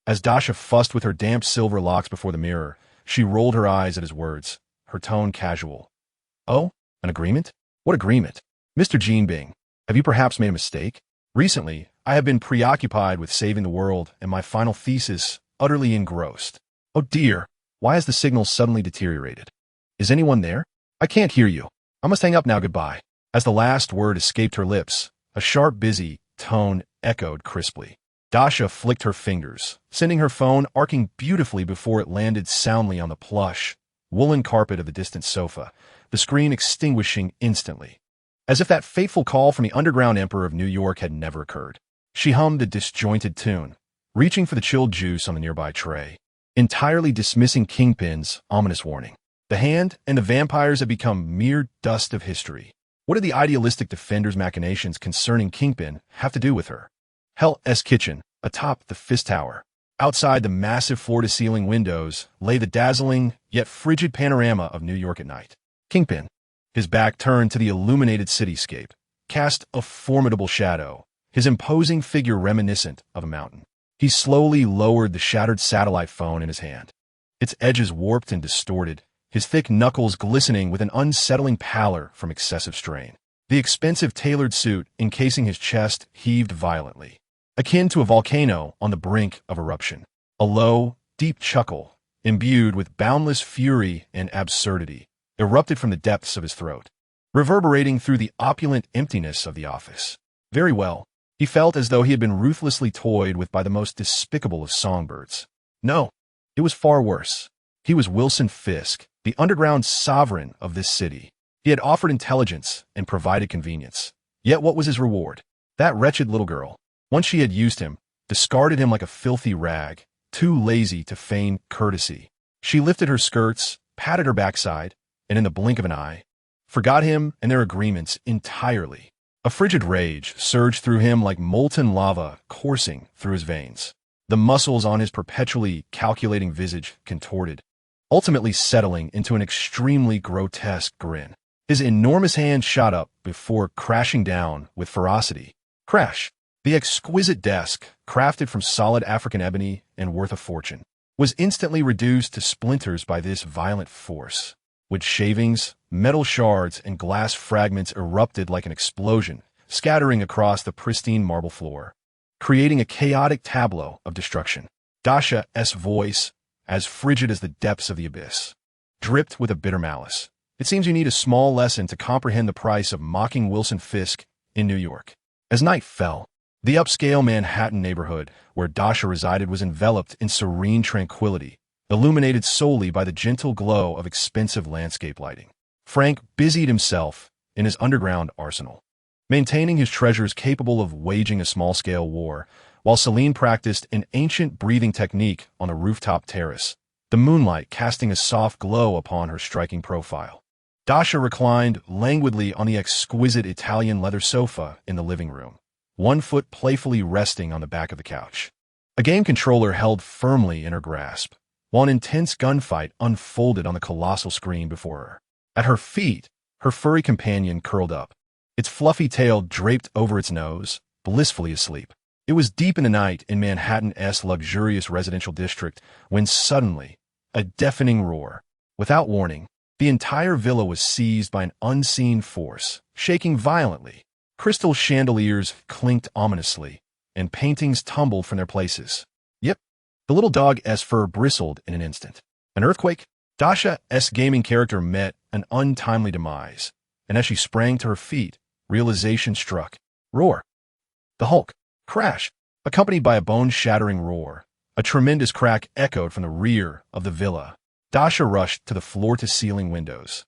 As Dasha fussed with her damp silver locks before the mirror, she rolled her eyes at his words, her tone casual. Oh, An agreement? What agreement? Mr. Jean Bing, have you perhaps made a mistake? Recently, I have been preoccupied with saving the world and my final thesis utterly engrossed. Oh dear, why has the signal suddenly deteriorated? Is anyone there? I can't hear you. I must hang up now, goodbye. As the last word escaped her lips, a sharp, busy tone echoed crisply. Dasha flicked her fingers, sending her phone arcing beautifully before it landed soundly on the plush, woolen carpet of the distant sofa, the screen extinguishing instantly. As if that fateful call from the underground emperor of New York had never occurred. She hummed a disjointed tune, reaching for the chilled juice on the nearby tray, entirely dismissing Kingpin's ominous warning. The Hand and the vampires have become mere dust of history. What do the idealistic defender's machinations concerning Kingpin have to do with her? Hell's Kitchen, atop the Fist Tower. Outside the massive floor-to-ceiling windows lay the dazzling, yet frigid panorama of New York at night. Kingpin, his back turned to the illuminated cityscape, cast a formidable shadow, his imposing figure reminiscent of a mountain. He slowly lowered the shattered satellite phone in his hand, its edges warped and distorted, his thick knuckles glistening with an unsettling pallor from excessive strain. The expensive tailored suit encasing his chest heaved violently, akin to a volcano on the brink of eruption. A low, deep chuckle, imbued with boundless fury and absurdity, erupted from the depths of his throat, reverberating through the opulent emptiness of the office. Very well. He felt as though he had been ruthlessly toyed with by the most despicable of songbirds. No, it was far worse. He was Wilson Fisk, the underground sovereign of this city. He had offered intelligence and provided convenience. Yet what was his reward? That wretched little girl, once she had used him, discarded him like a filthy rag, too lazy to feign courtesy. She lifted her skirts, patted her backside, and in the blink of an eye, forgot him and their agreements entirely. A frigid rage surged through him like molten lava coursing through his veins. The muscles on his perpetually calculating visage contorted, ultimately settling into an extremely grotesque grin. His enormous hand shot up before crashing down with ferocity. Crash! The exquisite desk, crafted from solid African ebony and worth a fortune, was instantly reduced to splinters by this violent force. Wood shavings, metal shards, and glass fragments erupted like an explosion, scattering across the pristine marble floor, creating a chaotic tableau of destruction. Dasha's voice, as frigid as the depths of the abyss, dripped with a bitter malice. It seems you need a small lesson to comprehend the price of mocking Wilson Fisk in New York. As night fell, the upscale Manhattan neighborhood where Dasha resided was enveloped in serene tranquility, illuminated solely by the gentle glow of expensive landscape lighting. Frank busied himself in his underground arsenal, maintaining his treasures capable of waging a small-scale war, while Celine practiced an ancient breathing technique on a rooftop terrace, the moonlight casting a soft glow upon her striking profile. Dasha reclined languidly on the exquisite Italian leather sofa in the living room, one foot playfully resting on the back of the couch. A game controller held firmly in her grasp, while an intense gunfight unfolded on the colossal screen before her. At her feet, her furry companion curled up, its fluffy tail draped over its nose, blissfully asleep. It was deep in the night in Manhattan's luxurious residential district when suddenly, a deafening roar. Without warning, the entire villa was seized by an unseen force, shaking violently. Crystal chandeliers clinked ominously, and paintings tumbled from their places. Yep, the little dog's fur bristled in an instant. An earthquake? Dasha's gaming character met an untimely demise, and as she sprang to her feet, realization struck. Roar. The Hulk. Crash. Accompanied by a bone-shattering roar, a tremendous crack echoed from the rear of the villa. Dasha rushed to the floor-to-ceiling windows,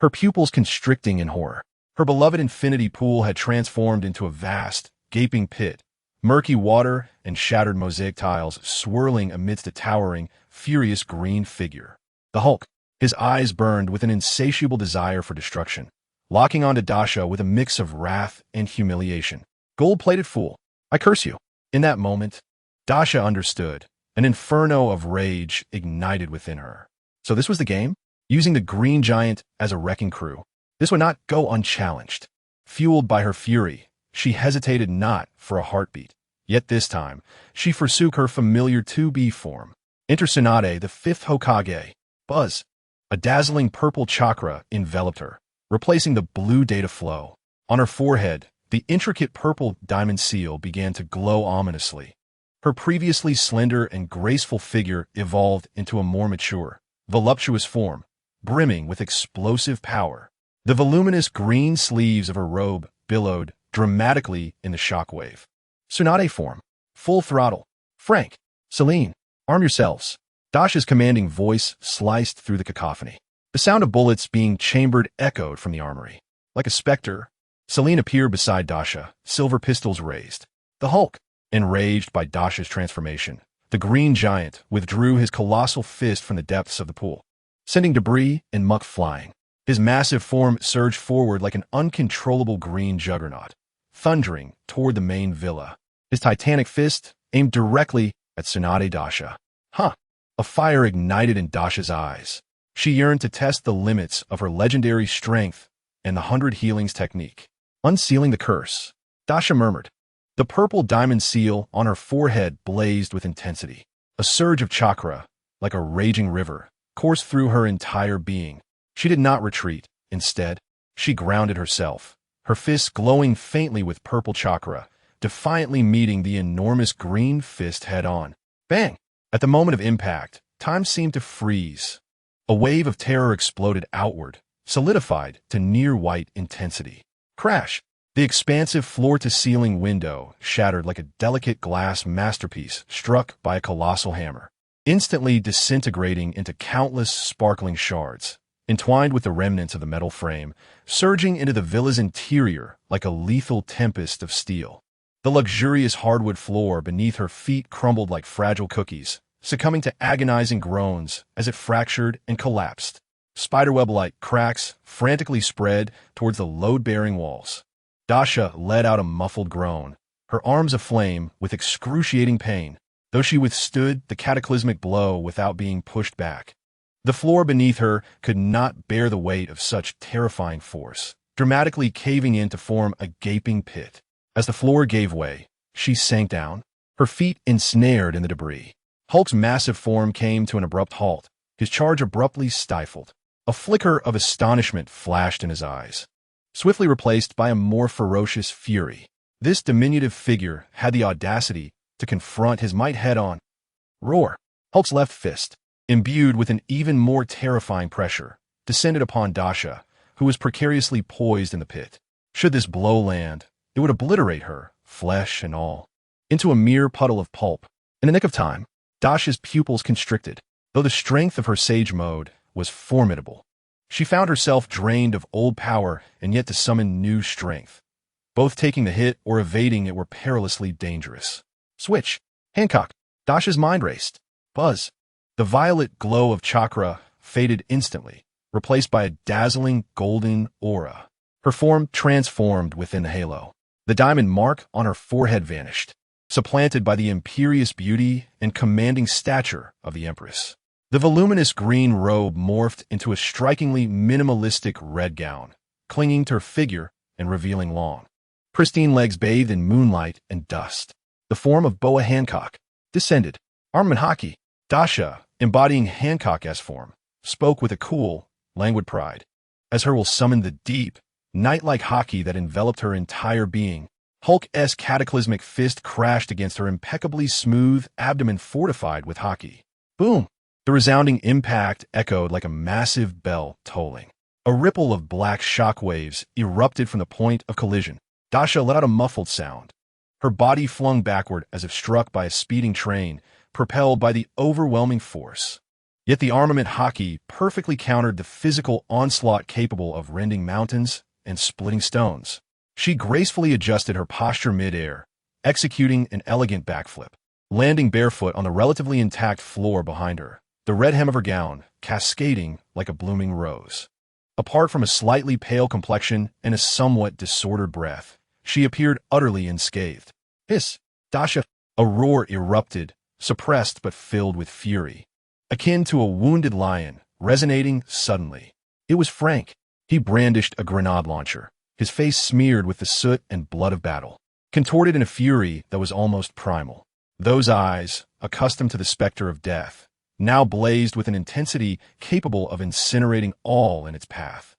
her pupils constricting in horror. Her beloved infinity pool had transformed into a vast, gaping pit, murky water and shattered mosaic tiles swirling amidst a towering, furious green figure. The Hulk. His eyes burned with an insatiable desire for destruction, locking onto Dasha with a mix of wrath and humiliation. Gold-plated fool. I curse you. In that moment, Dasha understood. An inferno of rage ignited within her. So this was the game? Using the Green Giant as a wrecking crew. This would not go unchallenged. Fueled by her fury, she hesitated not for a heartbeat. Yet this time, she forsook her familiar 2B form. Enter Tsunade, the fifth Hokage. Buzz. A dazzling purple chakra enveloped her, replacing the blue data flow. On her forehead, the intricate purple diamond seal began to glow ominously. Her previously slender and graceful figure evolved into a more mature, voluptuous form, brimming with explosive power. The voluminous green sleeves of her robe billowed dramatically in the shockwave. Tsunade form. Full throttle. Frank, Celine, arm yourselves. Dasha's commanding voice sliced through the cacophony. The sound of bullets being chambered echoed from the armory. Like a specter, Celine appeared beside Dasha, silver pistols raised. The Hulk, enraged by Dasha's transformation, the green giant withdrew his colossal fist from the depths of the pool, sending debris and muck flying. His massive form surged forward like an uncontrollable green juggernaut, thundering toward the main villa. His titanic fist aimed directly at Tsunade Dasha. A fire ignited in Dasha's eyes. She yearned to test the limits of her legendary strength and the 100 healings technique. Unsealing the curse, Dasha murmured. The purple diamond seal on her forehead blazed with intensity. A surge of chakra, like a raging river, coursed through her entire being. She did not retreat. Instead, she grounded herself, her fists glowing faintly with purple chakra, defiantly meeting the enormous green fist head-on. Bang! At the moment of impact, time seemed to freeze. A wave of terror exploded outward, solidified to near-white intensity. Crash! The expansive floor-to-ceiling window shattered like a delicate glass masterpiece struck by a colossal hammer, instantly disintegrating into countless sparkling shards, entwined with the remnants of the metal frame, surging into the villa's interior like a lethal tempest of steel. The luxurious hardwood floor beneath her feet crumbled like fragile cookies, succumbing to agonizing groans as it fractured and collapsed. Spiderweb-like cracks frantically spread towards the load-bearing walls. Dasha let out a muffled groan, her arms aflame with excruciating pain, though she withstood the cataclysmic blow without being pushed back. The floor beneath her could not bear the weight of such terrifying force, dramatically caving in to form a gaping pit. As the floor gave way, she sank down, her feet ensnared in the debris. Hulk's massive form came to an abrupt halt, his charge abruptly stifled. A flicker of astonishment flashed in his eyes, swiftly replaced by a more ferocious fury. This diminutive figure had the audacity to confront his might head-on. Roar! Hulk's left fist, imbued with an even more terrifying pressure, descended upon Dasha, who was precariously poised in the pit. Should this blow land, it would obliterate her, flesh and all, into a mere puddle of pulp. In the nick of time, Dasha's pupils constricted, though the strength of her sage mode was formidable. She found herself drained of old power and yet to summon new strength. Both taking the hit or evading it were perilously dangerous. Switch. Hancock. Dasha's mind raced. Buzz. The violet glow of chakra faded instantly, replaced by a dazzling golden aura. Her form transformed within the halo. The diamond mark on her forehead vanished, supplanted by the imperious beauty and commanding stature of the Empress. The voluminous green robe morphed into a strikingly minimalistic red gown, clinging to her figure and revealing long, pristine legs bathed in moonlight and dust. The form of Boa Hancock descended, armament hockey. Dasha, embodying Hancock-esque form, spoke with a cool, languid pride, as her will summoned the deep, night-like hockey that enveloped her entire being. Hulk-esque cataclysmic fist crashed against her impeccably smooth abdomen fortified with hockey. Boom! The resounding impact echoed like a massive bell tolling. A ripple of black shock waves erupted from the point of collision. Dasha let out a muffled sound. Her body flung backward as if struck by a speeding train, propelled by the overwhelming force. Yet the armament hockey perfectly countered the physical onslaught capable of rending mountains and splitting stones. She gracefully adjusted her posture mid-air, executing an elegant backflip, landing barefoot on the relatively intact floor behind her, the red hem of her gown cascading like a blooming rose. Apart from a slightly pale complexion and a somewhat disordered breath, she appeared utterly unscathed. Hiss! Dasha! A roar erupted, suppressed but filled with fury, akin to a wounded lion, resonating suddenly. It was Frank. He brandished a grenade launcher, his face smeared with the soot and blood of battle, contorted in a fury that was almost primal. Those eyes, accustomed to the specter of death, now blazed with an intensity capable of incinerating all in its path.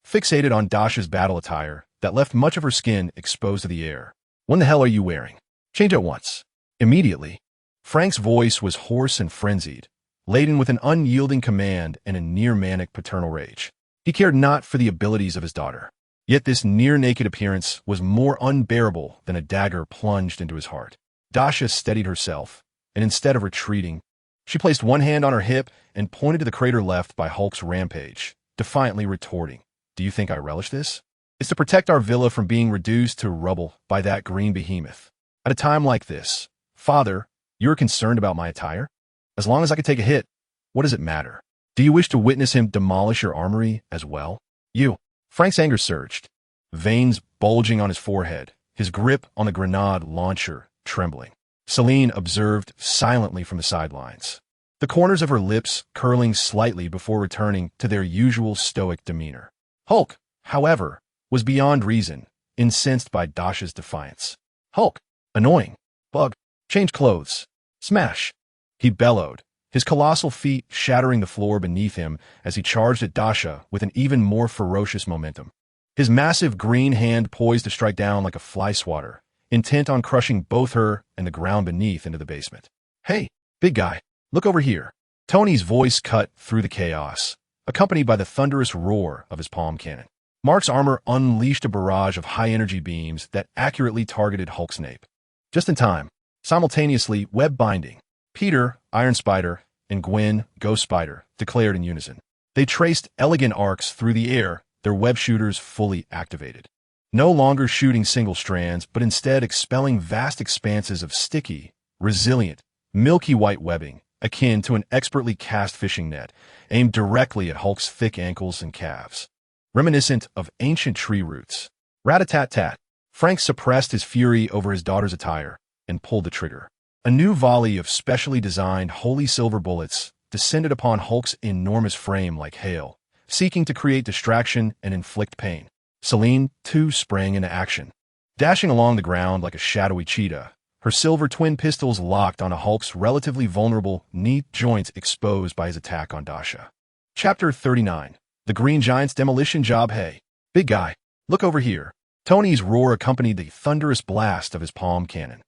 fixated on Dasha's battle attire that left much of her skin exposed to the air. "What the hell are you wearing? Change at once." Immediately, Frank's voice was hoarse and frenzied, laden with an unyielding command and a near-manic paternal rage. He cared not for the abilities of his daughter. Yet this near-naked appearance was more unbearable than a dagger plunged into his heart. Dasha steadied herself, and instead of retreating, she placed one hand on her hip and pointed to the crater left by Hulk's rampage, defiantly retorting, "Do you think I relish this? It's to protect our villa from being reduced to rubble by that green behemoth. At a time like this, Father, you're concerned about my attire? As long as I can take a hit, what does it matter? Do you wish to witness him demolish your armory as well? You." Frank's anger surged, veins bulging on his forehead, his grip on the grenade launcher trembling. Celine observed silently from the sidelines, the corners of her lips curling slightly before returning to their usual stoic demeanor. Hulk, however, was beyond reason, incensed by Dasha's defiance. "Hulk, annoying, bug, change clothes, smash," he bellowed, his colossal feet shattering the floor beneath him as he charged at Dasha with an even more ferocious momentum. His massive green hand poised to strike down like a fly swatter, intent on crushing both her and the ground beneath into the basement. "Hey, big guy, look over here." Tony's voice cut through the chaos, accompanied by the thunderous roar of his palm cannon. Mark's armor unleashed a barrage of high-energy beams that accurately targeted Hulk's nape. Just in time, simultaneously, web binding. Peter, Iron Spider, and Gwen, Ghost-Spider, declared in unison. They traced elegant arcs through the air, their web shooters fully activated. No longer shooting single strands, but instead expelling vast expanses of sticky, resilient, milky white webbing, akin to an expertly cast fishing net, aimed directly at Hulk's thick ankles and calves. Reminiscent of ancient tree roots. Rat-a-tat-tat. Frank suppressed his fury over his daughter's attire and pulled the trigger. A new volley of specially designed holy silver bullets descended upon Hulk's enormous frame like hail, seeking to create distraction and inflict pain. Celine, too, sprang into action. Dashing along the ground like a shadowy cheetah, her silver twin pistols locked onto Hulk's relatively vulnerable knee joints exposed by his attack on Dasha. Chapter 39. The Green Giant's Demolition Job. "Hey, big guy, look over here." Tony's roar accompanied the thunderous blast of his palm cannon,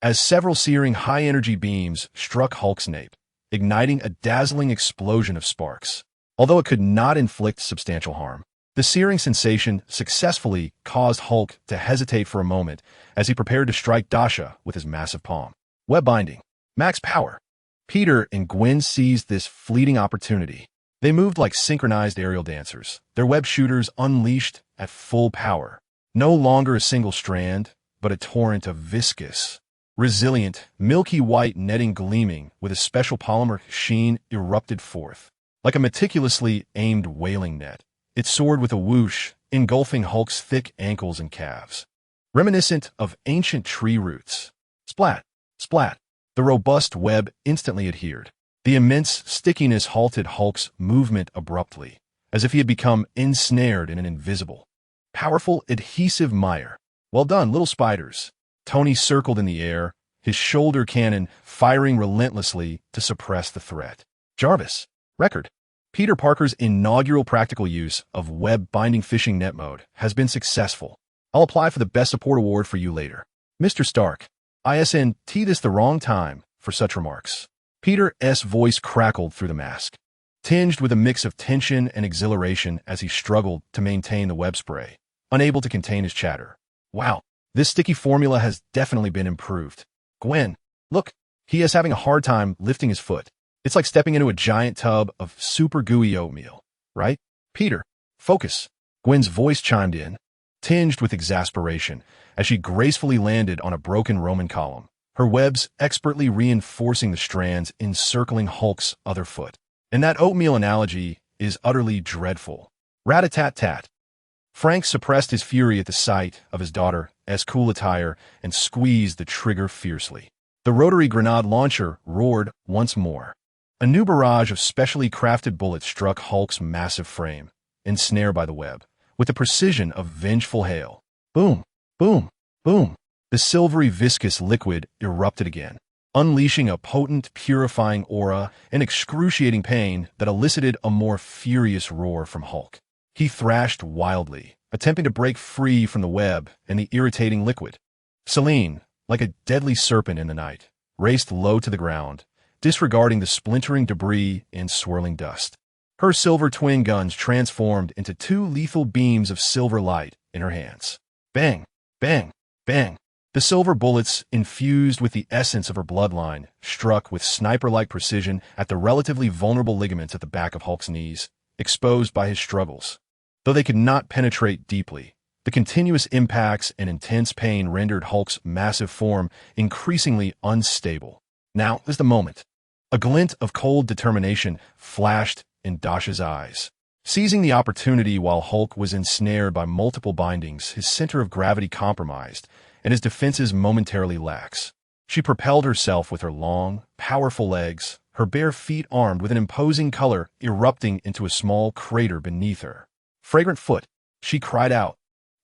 as several searing high-energy beams struck Hulk's nape, igniting a dazzling explosion of sparks. Although it could not inflict substantial harm, the searing sensation successfully caused Hulk to hesitate for a moment as he prepared to strike Dasha with his massive palm. Web binding. Max power. Peter and Gwen seized this fleeting opportunity. They moved like synchronized aerial dancers, their web shooters unleashed at full power. No longer a single strand, but a torrent of viscous, resilient, milky white netting gleaming with a special polymer sheen erupted forth. Like a meticulously aimed whaling net, it soared with a whoosh, engulfing Hulk's thick ankles and calves. Reminiscent of ancient tree roots. Splat, splat. The robust web instantly adhered. The immense stickiness halted Hulk's movement abruptly, as if he had become ensnared in an invisible, powerful adhesive mire. "Well done, little spiders." Tony circled in the air, his shoulder cannon firing relentlessly to suppress the threat. Jarvis. Record. Peter Parker's inaugural practical use of web-binding fishing net mode has been successful. I'll apply for the Best Support Award for you later. Mr. Stark. ISNT this the wrong time for such remarks. Peter's voice crackled through the mask, tinged with a mix of tension and exhilaration as he struggled to maintain the web spray, unable to contain his chatter. "Wow, this sticky formula has definitely been improved. Gwen, look, he is having a hard time lifting his foot. It's like stepping into a giant tub of super gooey oatmeal, right?" "Peter, focus." Gwen's voice chimed in, tinged with exasperation, as she gracefully landed on a broken Roman column, her webs expertly reinforcing the strands encircling Hulk's other foot. And that oatmeal analogy is utterly dreadful. Rat-a-tat-tat. Frank suppressed his fury at the sight of his daughter's cool attire and squeezed the trigger fiercely. The rotary grenade launcher roared once more. A new barrage of specially crafted bullets struck Hulk's massive frame, ensnared by the web, with the precision of vengeful hail. Boom, boom, boom. The silvery viscous liquid erupted again, unleashing a potent, purifying aura and excruciating pain that elicited a more furious roar from Hulk. He thrashed wildly, attempting to break free from the web and the irritating liquid. Selene, like a deadly serpent in the night, raced low to the ground, disregarding the splintering debris and swirling dust. Her silver twin guns transformed into two lethal beams of silver light in her hands. Bang! Bang! Bang! The silver bullets, infused with the essence of her bloodline, struck with sniper-like precision at the relatively vulnerable ligaments at the back of Hulk's knees, exposed by his struggles. Though they could not penetrate deeply, the continuous impacts and intense pain rendered Hulk's massive form increasingly unstable. Now is the moment. A glint of cold determination flashed in Dasha's eyes. Seizing the opportunity while Hulk was ensnared by multiple bindings, his center of gravity compromised, and his defenses momentarily lax. She propelled herself with her long, powerful legs, her bare feet armed with an imposing color erupting into a small crater beneath her. Fragrant foot, she cried out,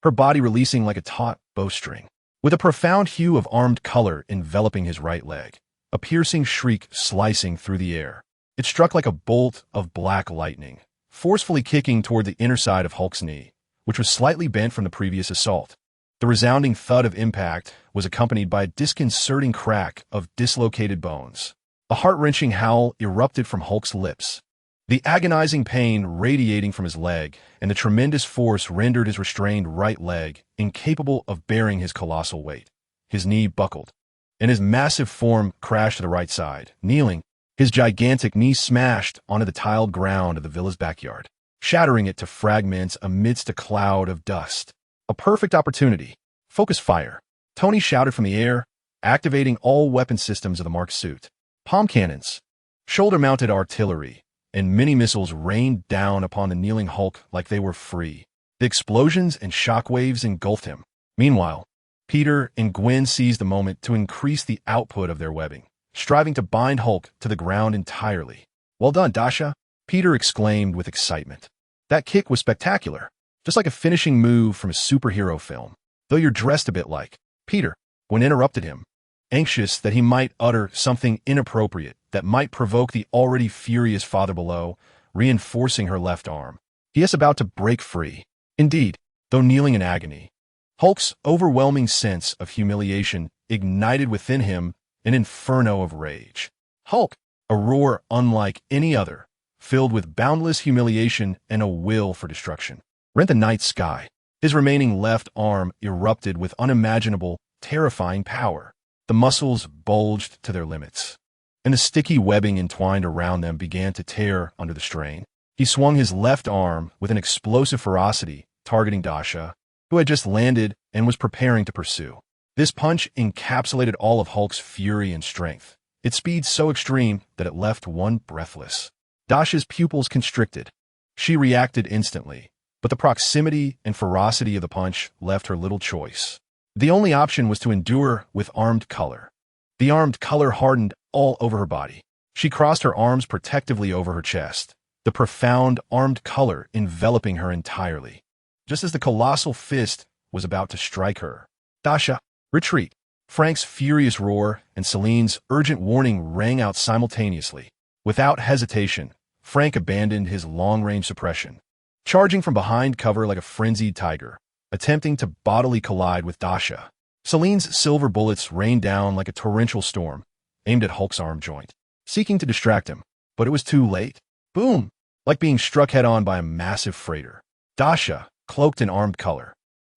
her body releasing like a taut bowstring. With a profound hue of armed color enveloping his right leg, a piercing shriek slicing through the air. It struck like a bolt of black lightning, forcefully kicking toward the inner side of Hulk's knee, which was slightly bent from the previous assault. The resounding thud of impact was accompanied by a disconcerting crack of dislocated bones. A heart-wrenching howl erupted from Hulk's lips. The agonizing pain radiating from his leg and the tremendous force rendered his restrained right leg incapable of bearing his colossal weight. His knee buckled, and his massive form crashed to the right side. Kneeling, his gigantic knee smashed onto the tiled ground of the villa's backyard, shattering it to fragments amidst a cloud of dust. A perfect opportunity. Focus fire. Tony shouted from the air, activating all weapon systems of the Mark suit. Palm cannons, shoulder-mounted artillery, and mini-missiles rained down upon the kneeling Hulk like they were free. The explosions and shockwaves engulfed him. Meanwhile, Peter and Gwen seized the moment to increase the output of their webbing, striving to bind Hulk to the ground entirely. "Well done, Dasha," Peter exclaimed with excitement. "That kick was spectacular, just like a finishing move from a superhero film. Though you're dressed a bit like Peter," Gwen interrupted him, anxious that he might utter something inappropriate that might provoke the already furious father below, reinforcing her left arm. He is about to break free. Indeed, though kneeling in agony, Hulk's overwhelming sense of humiliation ignited within him an inferno of rage. Hulk, a roar unlike any other, filled with boundless humiliation and a will for destruction, rent the night sky. His remaining left arm erupted with unimaginable, terrifying power. The muscles bulged to their limits, and the sticky webbing entwined around them began to tear under the strain. He swung his left arm with an explosive ferocity, targeting Dasha, who had just landed and was preparing to pursue. This punch encapsulated all of Hulk's fury and strength, its speed so extreme that it left one breathless. Dasha's pupils constricted. She reacted instantly, but the proximity and ferocity of the punch left her little choice. The only option was to endure with armed color. The armed color hardened all over her body. She crossed her arms protectively over her chest, the profound armed color enveloping her entirely. Just as the colossal fist was about to strike her, "Dasha, retreat!" Frank's furious roar and Selene's urgent warning rang out simultaneously. Without hesitation, Frank abandoned his long-range suppression, charging from behind cover like a frenzied tiger, attempting to bodily collide with Dasha. Selene's silver bullets rained down like a torrential storm, aimed at Hulk's arm joint, seeking to distract him, but it was too late. Boom! Like being struck head-on by a massive freighter. Dasha, cloaked in armed color,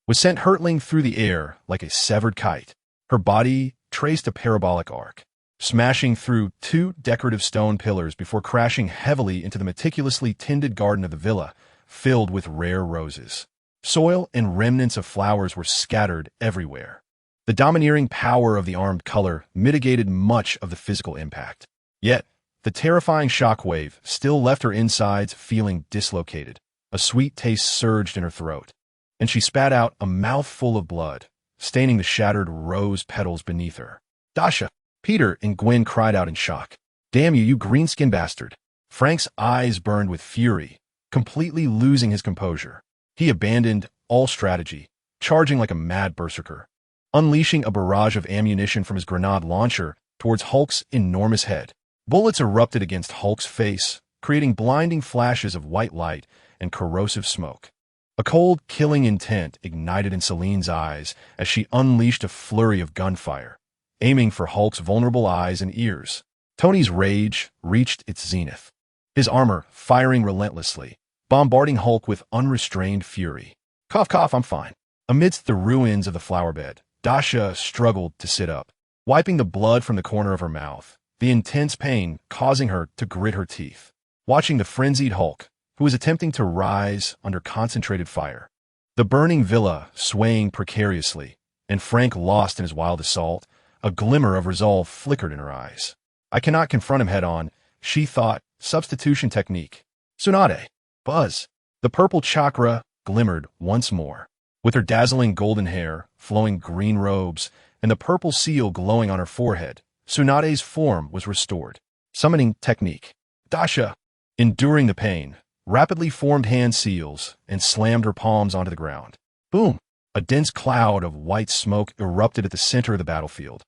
was sent hurtling through the air like a severed kite. Her body traced a parabolic arc, smashing through two decorative stone pillars before crashing heavily into the meticulously tended garden of the villa, filled with rare roses. Soil and remnants of flowers were scattered everywhere. The domineering power of the armed color mitigated much of the physical impact. Yet, the terrifying shockwave still left her insides feeling dislocated. A sweet taste surged in her throat, and she spat out a mouthful of blood, staining the shattered rose petals beneath her. "Dasha!" Peter and Gwen cried out in shock. "Damn you, you greenskin bastard!" Frank's eyes burned with fury, completely losing his composure. He abandoned all strategy, charging like a mad berserker, unleashing a barrage of ammunition from his grenade launcher towards Hulk's enormous head. Bullets erupted against Hulk's face, creating blinding flashes of white light and corrosive smoke. A cold, killing intent ignited in Celine's eyes as she unleashed a flurry of gunfire, aiming for Hulk's vulnerable eyes and ears. Tony's rage reached its zenith, his armor firing relentlessly, bombarding Hulk with unrestrained fury. Cough, cough, I'm fine. Amidst the ruins of the flower bed, Dasha struggled to sit up, wiping the blood from the corner of her mouth, the intense pain causing her to grit her teeth, watching the frenzied Hulk, who was attempting to rise under concentrated fire. The burning villa swaying precariously, and Frank lost in his wild assault, a glimmer of resolve flickered in her eyes. I cannot confront him head-on, she thought. Substitution technique. Tsunade. Buzz. The purple chakra glimmered once more. With her dazzling golden hair, flowing green robes, and the purple seal glowing on her forehead, Tsunade's form was restored. Summoning technique. Dasha, enduring the pain, rapidly formed hand seals and slammed her palms onto the ground. Boom! A dense cloud of white smoke erupted at the center of the battlefield,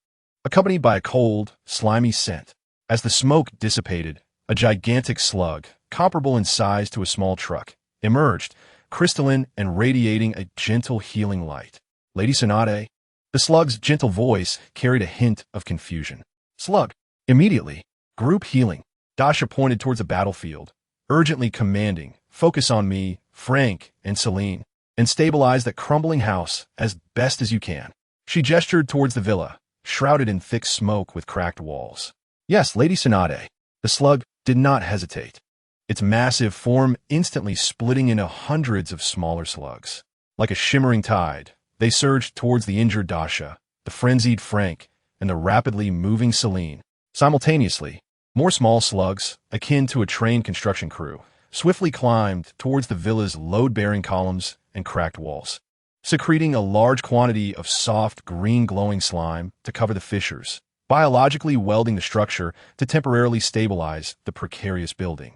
accompanied by a cold, slimy scent. As the smoke dissipated, a gigantic slug, comparable in size to a small truck, emerged, crystalline and radiating a gentle healing light. Lady Tsunade. The slug's gentle voice carried a hint of confusion. Slug. Immediately. Group healing. Dasha pointed towards the battlefield, urgently commanding, focus on me, Frank, and Celine, and stabilize that crumbling house as best as you can. She gestured towards the villa, shrouded in thick smoke with cracked walls. Yes, Lady Tsunade. The slug did not hesitate, its massive form instantly splitting into hundreds of smaller slugs. Like a shimmering tide, they surged towards the injured Dasha, the frenzied Frank, and the rapidly moving Celine. Simultaneously, more small slugs, akin to a trained construction crew, swiftly climbed towards the villa's load-bearing columns and cracked walls, secreting a large quantity of soft, green-glowing slime to cover the fissures, biologically welding the structure to temporarily stabilize the precarious building.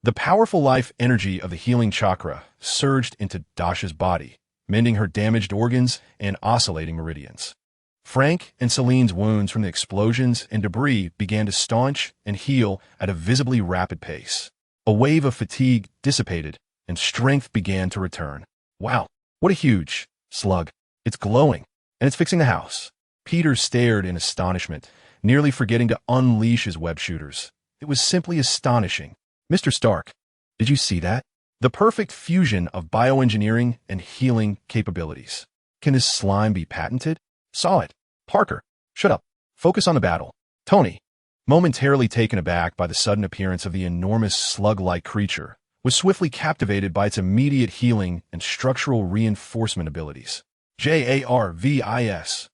The powerful life energy of the healing chakra surged into Dasha's body, mending her damaged organs and oscillating meridians. Frank and Celine's wounds from the explosions and debris began to staunch and heal at a visibly rapid pace. A wave of fatigue dissipated, and strength began to return. Wow, what a huge slug. It's glowing, and it's fixing the house. Peter stared in astonishment, nearly forgetting to unleash his web shooters. It was simply astonishing. Mr. Stark, did you see that? The perfect fusion of bioengineering and healing capabilities. Can this slime be patented? Saw it. Parker, shut up. Focus on the battle. Tony, momentarily taken aback by the sudden appearance of the enormous slug-like creature, was swiftly captivated by its immediate healing and structural reinforcement abilities. JARVIS.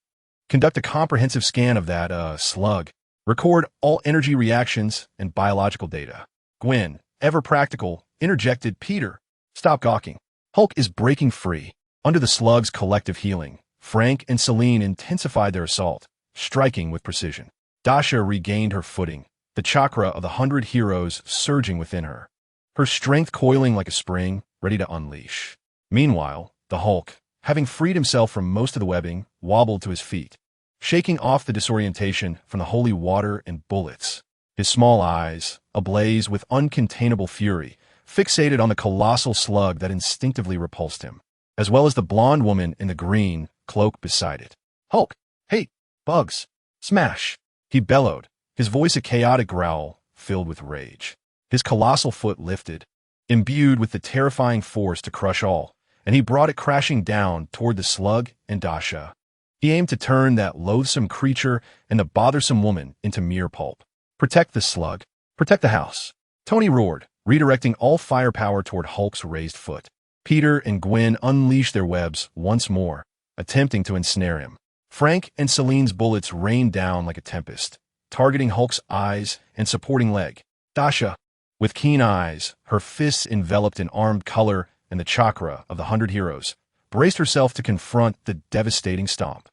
Conduct a comprehensive scan of that, slug. Record all energy reactions and biological data. Gwen, ever practical, interjected Peter. Stop gawking. Hulk is breaking free. Under the slug's collective healing, Frank and Celine intensified their assault, striking with precision. Dasha regained her footing, the chakra of the 100 heroes surging within her, her strength coiling like a spring, ready to unleash. Meanwhile, the Hulk, having freed himself from most of the webbing, wobbled to his feet, shaking off the disorientation from the holy water and bullets. His small eyes, ablaze with uncontainable fury, fixated on the colossal slug that instinctively repulsed him, as well as the blonde woman in the green cloak beside it. Hulk! Hey! Bugs! Smash! He bellowed, his voice a chaotic growl filled with rage. His colossal foot lifted, imbued with the terrifying force to crush all, and he brought it crashing down toward the slug and Dasha. He aimed to turn that loathsome creature and the bothersome woman into mere pulp. Protect the slug. Protect the house. Tony roared, redirecting all firepower toward Hulk's raised foot. Peter and Gwen unleashed their webs once more, attempting to ensnare him. Frank and Celine's bullets rained down like a tempest, targeting Hulk's eyes and supporting leg. Dasha, with keen eyes, her fists enveloped in armed color and the chakra of the 100 heroes, braced herself to confront the devastating stomp.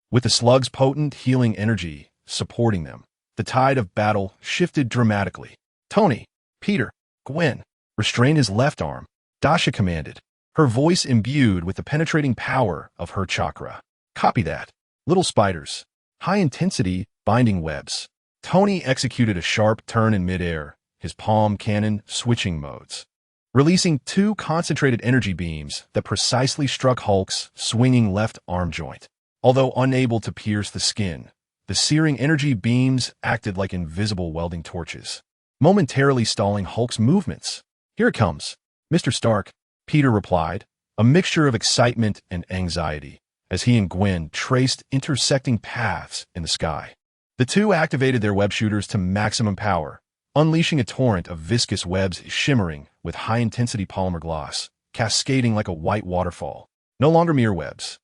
With the slug's potent healing energy supporting them, the tide of battle shifted dramatically. Tony, Peter, Gwen, restrain his left arm, Dasha commanded, her voice imbued with the penetrating power of her chakra. Copy that. Little spiders. High-intensity binding webs. Tony executed a sharp turn in midair, his palm cannon switching modes. releasing two concentrated energy beams that precisely struck Hulk's swinging left arm joint. Although unable to pierce the skin, the searing energy beams acted like invisible welding torches, momentarily stalling Hulk's movements. "Here it comes, Mr. Stark," Peter replied, a mixture of excitement and anxiety, as he and Gwen traced intersecting paths in the sky. The two activated their web shooters to maximum power, unleashing a torrent of viscous webs shimmering with high-intensity polymer gloss, cascading like a white waterfall. No longer mere webs.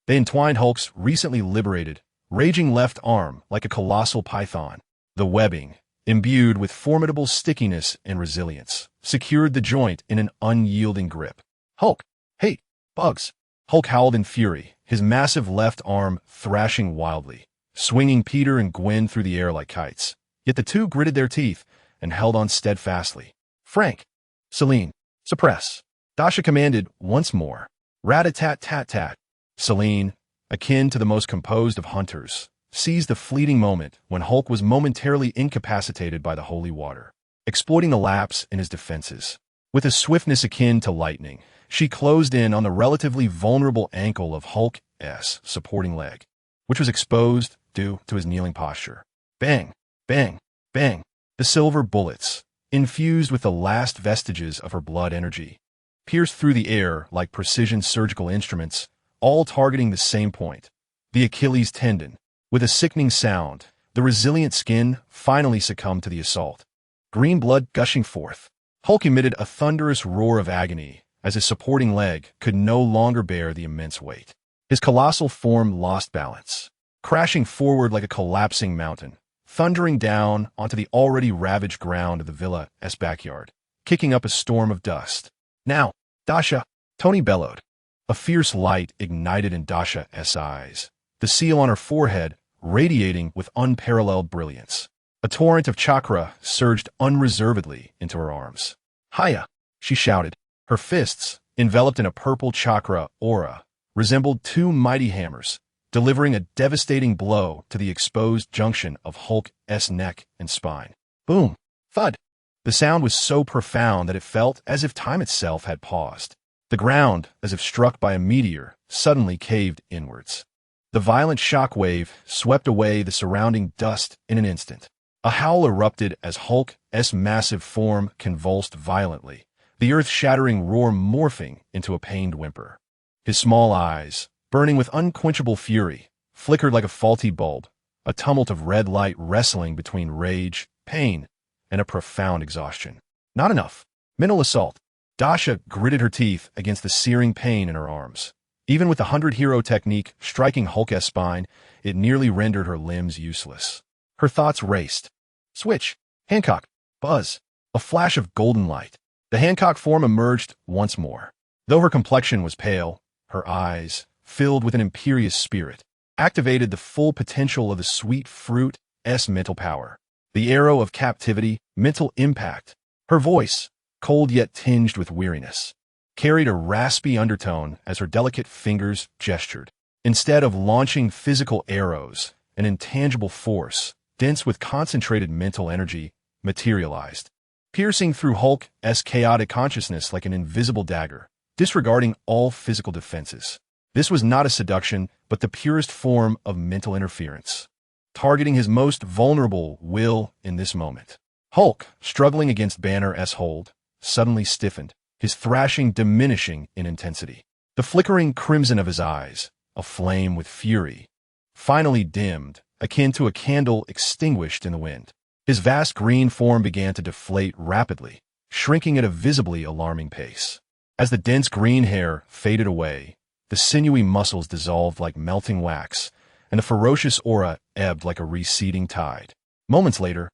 They entwined Hulk's recently liberated, raging left arm like a colossal python. The webbing, imbued with formidable stickiness and resilience, secured the joint in an unyielding grip. "Hulk! Hey, Bugs!" Hulk howled in fury, his massive left arm thrashing wildly, swinging Peter and Gwen through the air like kites. Yet the two gritted their teeth and held on steadfastly. "Frank! Celine! Suppress!" Dasha commanded once more. Rat-a-tat-tat-tat. Celine, akin to the most composed of hunters, seized the fleeting moment when Hulk was momentarily incapacitated by the holy water, exploiting the lapse in his defenses. With a swiftness akin to lightning, she closed in on the relatively vulnerable ankle of Hulk's supporting leg, which was exposed due to his kneeling posture. Bang, bang, bang. The silver bullets, infused with the last vestiges of her blood energy, pierced through the air like precision surgical instruments, all targeting the same point, the Achilles tendon. With a sickening sound, the resilient skin finally succumbed to the assault. Green blood gushing forth, Hulk emitted a thunderous roar of agony as his supporting leg could no longer bear the immense weight. His colossal form lost balance, crashing forward like a collapsing mountain, thundering down onto the already ravaged ground of the villa's backyard, kicking up a storm of dust. "Now, Dasha!" Tony bellowed. A fierce light ignited in Dasha's eyes, the seal on her forehead radiating with unparalleled brilliance. A torrent of chakra surged unreservedly into her arms. "Hiya!" she shouted. Her fists, enveloped in a purple chakra aura, resembled two mighty hammers, delivering a devastating blow to the exposed junction of Hulk's neck and spine. Boom! Thud! The sound was so profound that it felt as if time itself had paused. The ground, as if struck by a meteor, suddenly caved inwards. The violent shockwave swept away the surrounding dust in an instant. A howl erupted as Hulk's massive form convulsed violently, the earth-shattering roar morphing into a pained whimper. His small eyes, burning with unquenchable fury, flickered like a faulty bulb, a tumult of red light wrestling between rage, pain, and a profound exhaustion. Not enough. Mental assault. Dasha gritted her teeth against the searing pain in her arms. Even with the 100-hero technique striking Hulk's spine, it nearly rendered her limbs useless. Her thoughts raced. Switch. Hancock. Buzz. A flash of golden light. The Hancock form emerged once more. Though her complexion was pale, her eyes, filled with an imperious spirit, activated the full potential of the sweet fruit's mental power. The arrow of captivity, mental impact. Her voice, cold yet tinged with weariness, carried a raspy undertone as her delicate fingers gestured. Instead of launching physical arrows, an intangible force, dense with concentrated mental energy, materialized, piercing through Hulk's chaotic consciousness like an invisible dagger, disregarding all physical defenses. This was not a seduction, but the purest form of mental interference, targeting his most vulnerable will in this moment. Hulk, struggling against Banner's hold, suddenly stiffened, his thrashing diminishing in intensity. The flickering crimson of his eyes, aflame with fury, finally dimmed, akin to a candle extinguished in the wind. His vast green form began to deflate rapidly, shrinking at a visibly alarming pace. As the dense green hair faded away, the sinewy muscles dissolved like melting wax, and the ferocious aura ebbed like a receding tide. Moments later,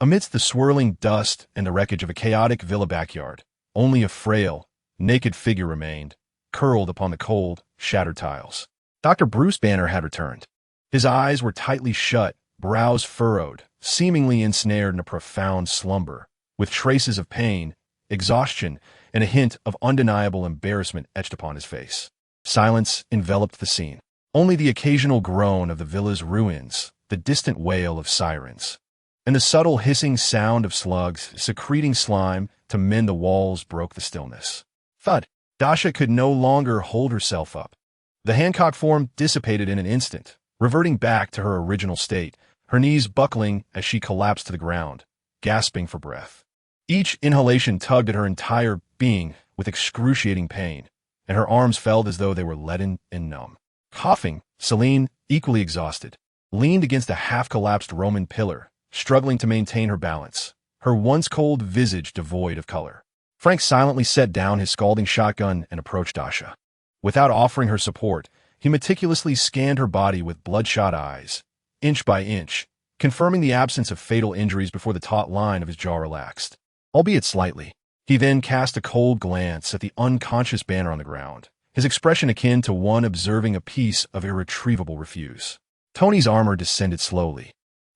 amidst the swirling dust and the wreckage of a chaotic villa backyard, only a frail, naked figure remained, curled upon the cold, shattered tiles. Dr. Bruce Banner had returned. His eyes were tightly shut, brows furrowed, seemingly ensnared in a profound slumber, with traces of pain, exhaustion, and a hint of undeniable embarrassment etched upon his face. Silence enveloped the scene. Only the occasional groan of the villa's ruins, the distant wail of sirens, and the subtle hissing sound of slugs secreting slime to mend the walls broke the stillness. Thud. Dasha could no longer hold herself up. The Hancock form dissipated in an instant, reverting back to her original state, her knees buckling as she collapsed to the ground, gasping for breath. Each inhalation tugged at her entire being with excruciating pain, and her arms felt as though they were leaden and numb. Coughing, Celine, equally exhausted, leaned against a half-collapsed Roman pillar, struggling to maintain her balance, her once cold visage devoid of color. Frank silently set down his scalding shotgun and approached Dasha. Without offering her support, he meticulously scanned her body with bloodshot eyes, inch by inch, confirming the absence of fatal injuries before the taut line of his jaw relaxed, albeit slightly. He then cast a cold glance at the unconscious Banner on the ground, his expression akin to one observing a piece of irretrievable refuse. Tony's armor descended slowly,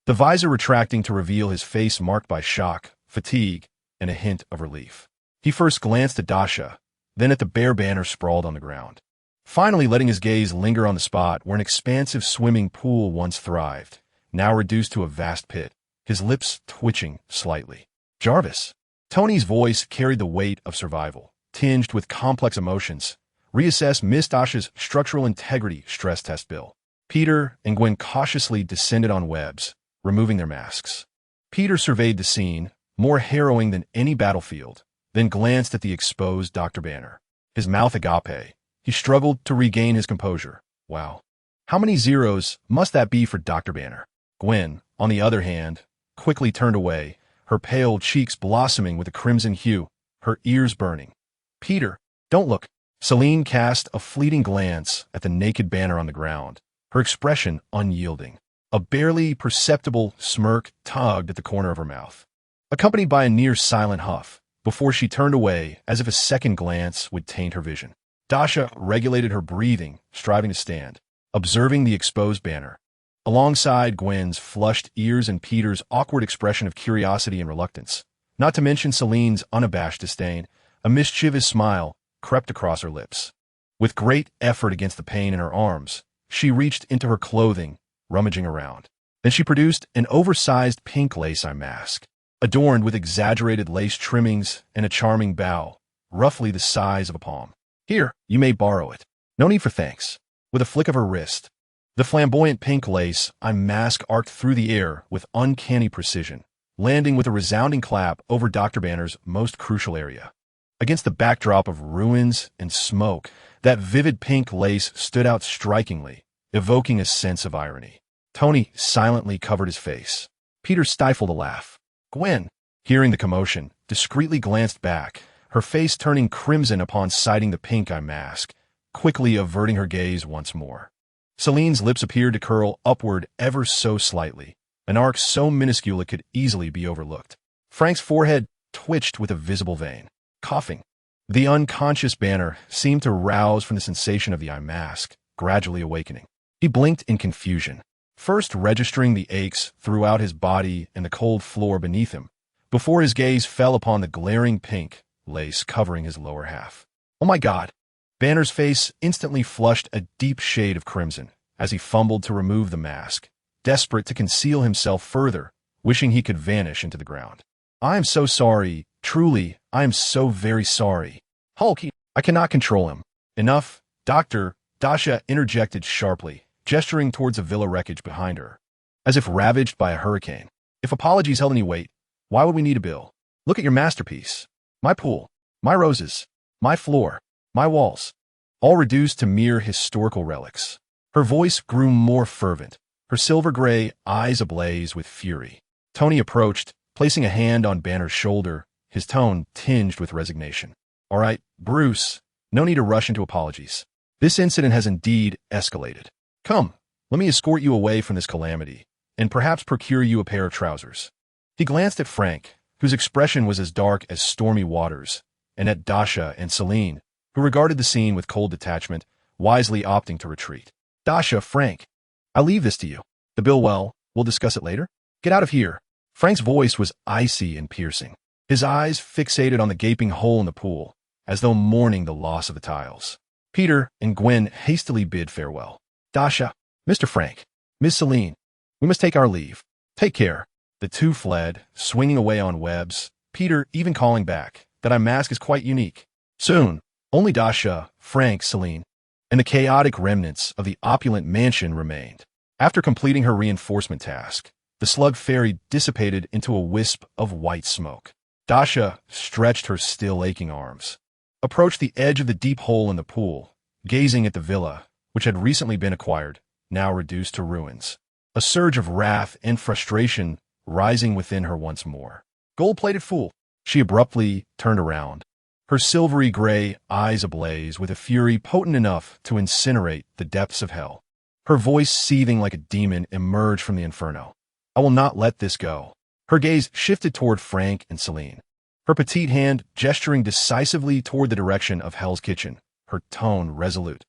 the visor retracting to reveal his face marked by shock, fatigue, and a hint of relief. He first glanced at Dasha, then at the bare Banner sprawled on the ground, finally letting his gaze linger on the spot where an expansive swimming pool once thrived, now reduced to a vast pit, his lips twitching slightly. Jarvis. Tony's voice carried the weight of survival, tinged with complex emotions. Reassess Miss Dasha's structural integrity stress test bill. Peter and Gwen cautiously descended on webs, removing their masks. Peter surveyed the scene, more harrowing than any battlefield, then glanced at the exposed Dr. Banner. His mouth agape. He struggled to regain his composure. Wow. How many zeros must that be for Dr. Banner? Gwen, on the other hand, quickly turned away, her pale cheeks blossoming with a crimson hue, her ears burning. Peter, don't look. Celine cast a fleeting glance at the naked Banner on the ground, her expression unyielding. A barely perceptible smirk tugged at the corner of her mouth, accompanied by a near-silent huff, before she turned away as if a second glance would taint her vision. Dasha regulated her breathing, striving to stand, observing the exposed Banner, alongside Gwen's flushed ears and Peter's awkward expression of curiosity and reluctance, not to mention Celine's unabashed disdain. A mischievous smile crept across her lips. With great effort against the pain in her arms, she reached into her clothing, rummaging around. Then she produced an oversized pink lace eye mask, adorned with exaggerated lace trimmings and a charming bow, roughly the size of a palm. Here, you may borrow it. No need for thanks. With a flick of her wrist, the flamboyant pink lace eye mask arced through the air with uncanny precision, landing with a resounding clap over Dr. Banner's most crucial area. Against the backdrop of ruins and smoke, that vivid pink lace stood out strikingly, evoking a sense of irony. Tony silently covered his face. Peter stifled a laugh. Gwen, hearing the commotion, discreetly glanced back, her face turning crimson upon sighting the pink eye mask, quickly averting her gaze once more. Celine's lips appeared to curl upward ever so slightly, an arc so minuscule it could easily be overlooked. Frank's forehead twitched with a visible vein. Coughing. The unconscious Banner seemed to rouse from the sensation of the eye mask, gradually awakening. He blinked in confusion, first registering the aches throughout his body and the cold floor beneath him, before his gaze fell upon the glaring pink lace covering his lower half. Oh my God! Banner's face instantly flushed a deep shade of crimson as he fumbled to remove the mask, desperate to conceal himself further, wishing he could vanish into the ground. I am so sorry. Truly, I am so very sorry. Hulk, I cannot control him. Enough, Doctor, Dasha interjected sharply, gesturing towards a villa wreckage behind her, as if ravaged by a hurricane. If apologies held any weight, why would we need a bill? Look at your masterpiece. My pool, my roses, my floor, my walls, all reduced to mere historical relics. Her voice grew more fervent, her silver-gray eyes ablaze with fury. Tony approached, placing a hand on Banner's shoulder, his tone tinged with resignation. All right, Bruce, no need to rush into apologies. This incident has indeed escalated. Come, let me escort you away from this calamity, and perhaps procure you a pair of trousers. He glanced at Frank, whose expression was as dark as stormy waters, and at Dasha and Celine, who regarded the scene with cold detachment, wisely opting to retreat. Dasha, Frank, I leave this to you. The bill, well, we'll discuss it later. Get out of here. Frank's voice was icy and piercing, his eyes fixated on the gaping hole in the pool, as though mourning the loss of the tiles. Peter and Gwen hastily bid farewell. Dasha, Mr. Frank, Miss Celine, we must take our leave. Take care. The two fled, swinging away on webs, Peter even calling back, that I mask is quite unique. Soon, only Dasha, Frank, Celine, and the chaotic remnants of the opulent mansion remained. After completing her reinforcement task, the slug fairy dissipated into a wisp of white smoke. Dasha stretched her still aching arms, approached the edge of the deep hole in the pool, gazing at the villa, which had recently been acquired, now reduced to ruins. A surge of wrath and frustration rising within her once more. Gold-plated fool! She abruptly turned around, her silvery gray eyes ablaze with a fury potent enough to incinerate the depths of hell. Her voice seething like a demon emerged from the inferno. I will not let this go. Her gaze shifted toward Frank and Celine, her petite hand gesturing decisively toward the direction of Hell's Kitchen, her tone resolute.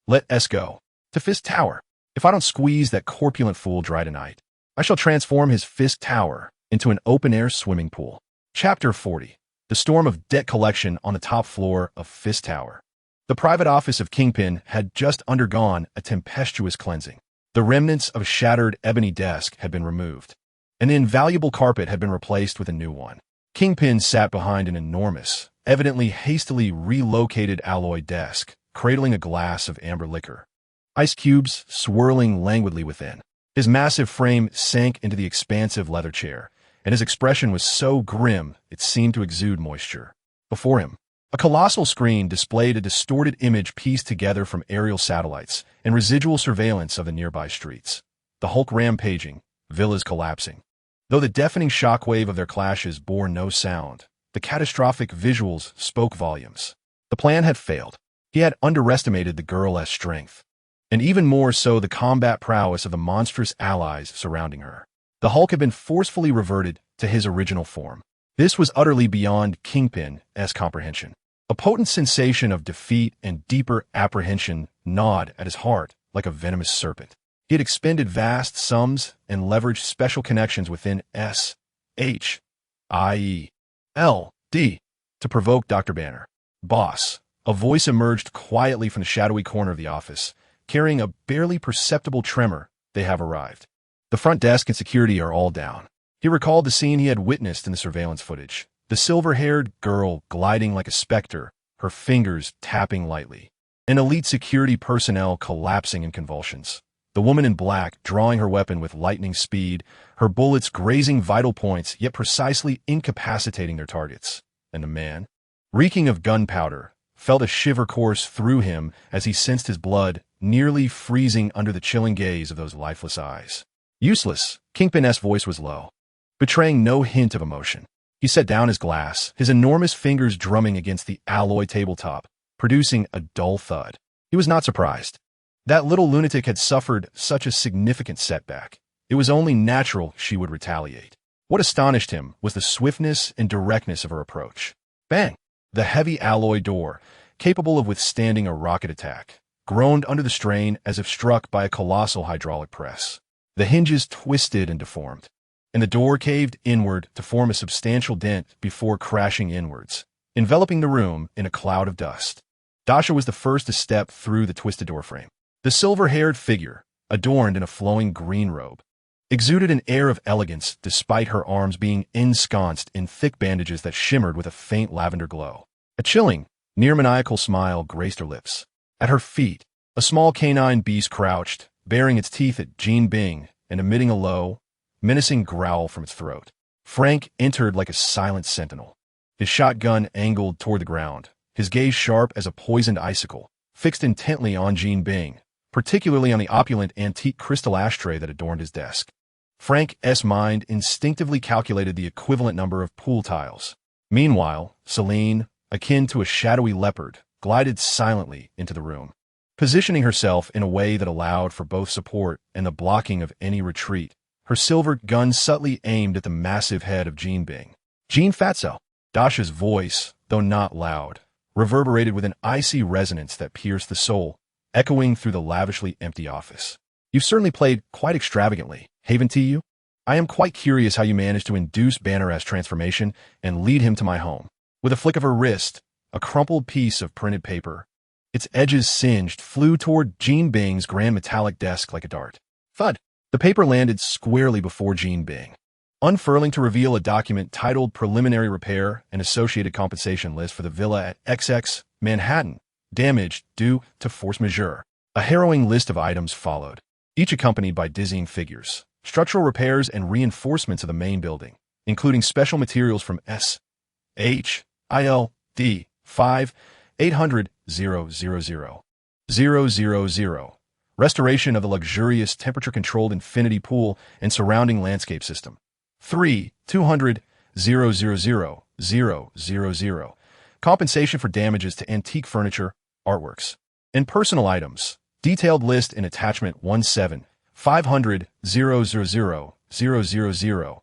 Let us go. To Fist Tower. If I don't squeeze that corpulent fool dry tonight, I shall transform his Fist Tower into an open-air swimming pool. Chapter 40. The storm of debt collection on the top floor of Fist Tower. The private office of Kingpin had just undergone a tempestuous cleansing. The remnants of a shattered ebony desk had been removed, and the invaluable carpet had been replaced with a new one. Kingpin sat behind an enormous, evidently hastily relocated alloy desk, cradling a glass of amber liquor. Ice cubes swirling languidly within. His massive frame sank into the expansive leather chair, and his expression was so grim it seemed to exude moisture. Before him, a colossal screen displayed a distorted image pieced together from aerial satellites and residual surveillance of the nearby streets. The Hulk rampaging, villas collapsing. Though the deafening shockwave of their clashes bore no sound, the catastrophic visuals spoke volumes. The plan had failed. He had underestimated the girl's strength, and even more so the combat prowess of the monstrous allies surrounding her. The Hulk had been forcefully reverted to his original form. This was utterly beyond Kingpin's comprehension. A potent sensation of defeat and deeper apprehension gnawed at his heart like a venomous serpent. He had expended vast sums and leveraged special connections within S.H.I.E.L.D. to provoke Dr. Banner. Boss, a voice emerged quietly from the shadowy corner of the office, carrying a barely perceptible tremor. They have arrived. The front desk and security are all down. He recalled the scene he had witnessed in the surveillance footage. The silver-haired girl gliding like a specter, her fingers tapping lightly. And elite security personnel collapsing in convulsions. The woman in black drawing her weapon with lightning speed, her bullets grazing vital points yet precisely incapacitating their targets. And the man, reeking of gunpowder, felt a shiver course through him as he sensed his blood nearly freezing under the chilling gaze of those lifeless eyes. Useless, Kingpin's voice was low, betraying no hint of emotion. He set down his glass, his enormous fingers drumming against the alloy tabletop, producing a dull thud. He was not surprised. That little lunatic had suffered such a significant setback. It was only natural she would retaliate. What astonished him was the swiftness and directness of her approach. Bang! The heavy alloy door, capable of withstanding a rocket attack, groaned under the strain as if struck by a colossal hydraulic press. The hinges twisted and deformed, and the door caved inward to form a substantial dent before crashing inwards, enveloping the room in a cloud of dust. Dasha was the first to step through the twisted doorframe. The silver-haired figure, adorned in a flowing green robe, exuded an air of elegance despite her arms being ensconced in thick bandages that shimmered with a faint lavender glow. A chilling, near-maniacal smile graced her lips. At her feet, a small canine beast crouched, baring its teeth at Jean Bing and emitting a low, menacing growl from its throat. Frank entered like a silent sentinel, his shotgun angled toward the ground, his gaze sharp as a poisoned icicle, fixed intently on Jean Bing, particularly on the opulent antique crystal ashtray that adorned his desk. Frank's mind instinctively calculated the equivalent number of pool tiles. Meanwhile, Celine, akin to a shadowy leopard, glided silently into the room, positioning herself in a way that allowed for both support and the blocking of any retreat, her silver gun subtly aimed at the massive head of Jean Bing. Jean Fatso. Dasha's voice, though not loud, reverberated with an icy resonance that pierced the soul, echoing through the lavishly empty office. You've certainly played quite extravagantly, haven't you? I am quite curious how you managed to induce Banner's transformation and lead him to my home. With a flick of her wrist, a crumpled piece of printed paper, its edges singed, flew toward Jean Bing's grand metallic desk like a dart. Thud! The paper landed squarely before Jean Bing. unfurling to reveal a document titled Preliminary Repair and Associated Compensation List for the Villa at XX, Manhattan, damaged due to force majeure. A harrowing list of items followed, each accompanied by dizzying figures, structural repairs and reinforcements of the main building, including special materials from S.H.I.L.D. 5-800-000-000. Restoration of the luxurious temperature-controlled infinity pool and surrounding landscape system. 3-200-000-000. Compensation for damages to antique furniture, artworks, and personal items. Detailed list in attachment 17-500-000-000.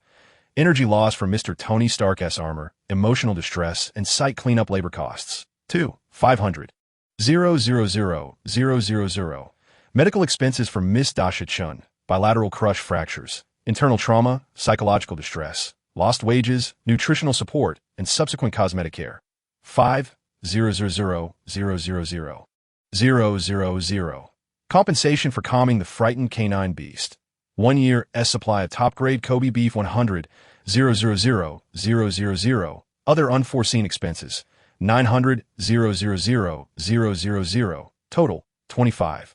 Energy loss from Mr. Tony Stark's armor, emotional distress, and site cleanup labor costs. 2-500-000-000. Medical expenses for Miss Dasha Chen, bilateral crush fractures, internal trauma, psychological distress, lost wages, nutritional support, and subsequent cosmetic care. 5-000-000. Compensation for calming the frightened canine beast. 1 year S supply of top-grade Kobe beef 100-000-000. Other unforeseen expenses. 900-000-000. Total, 25.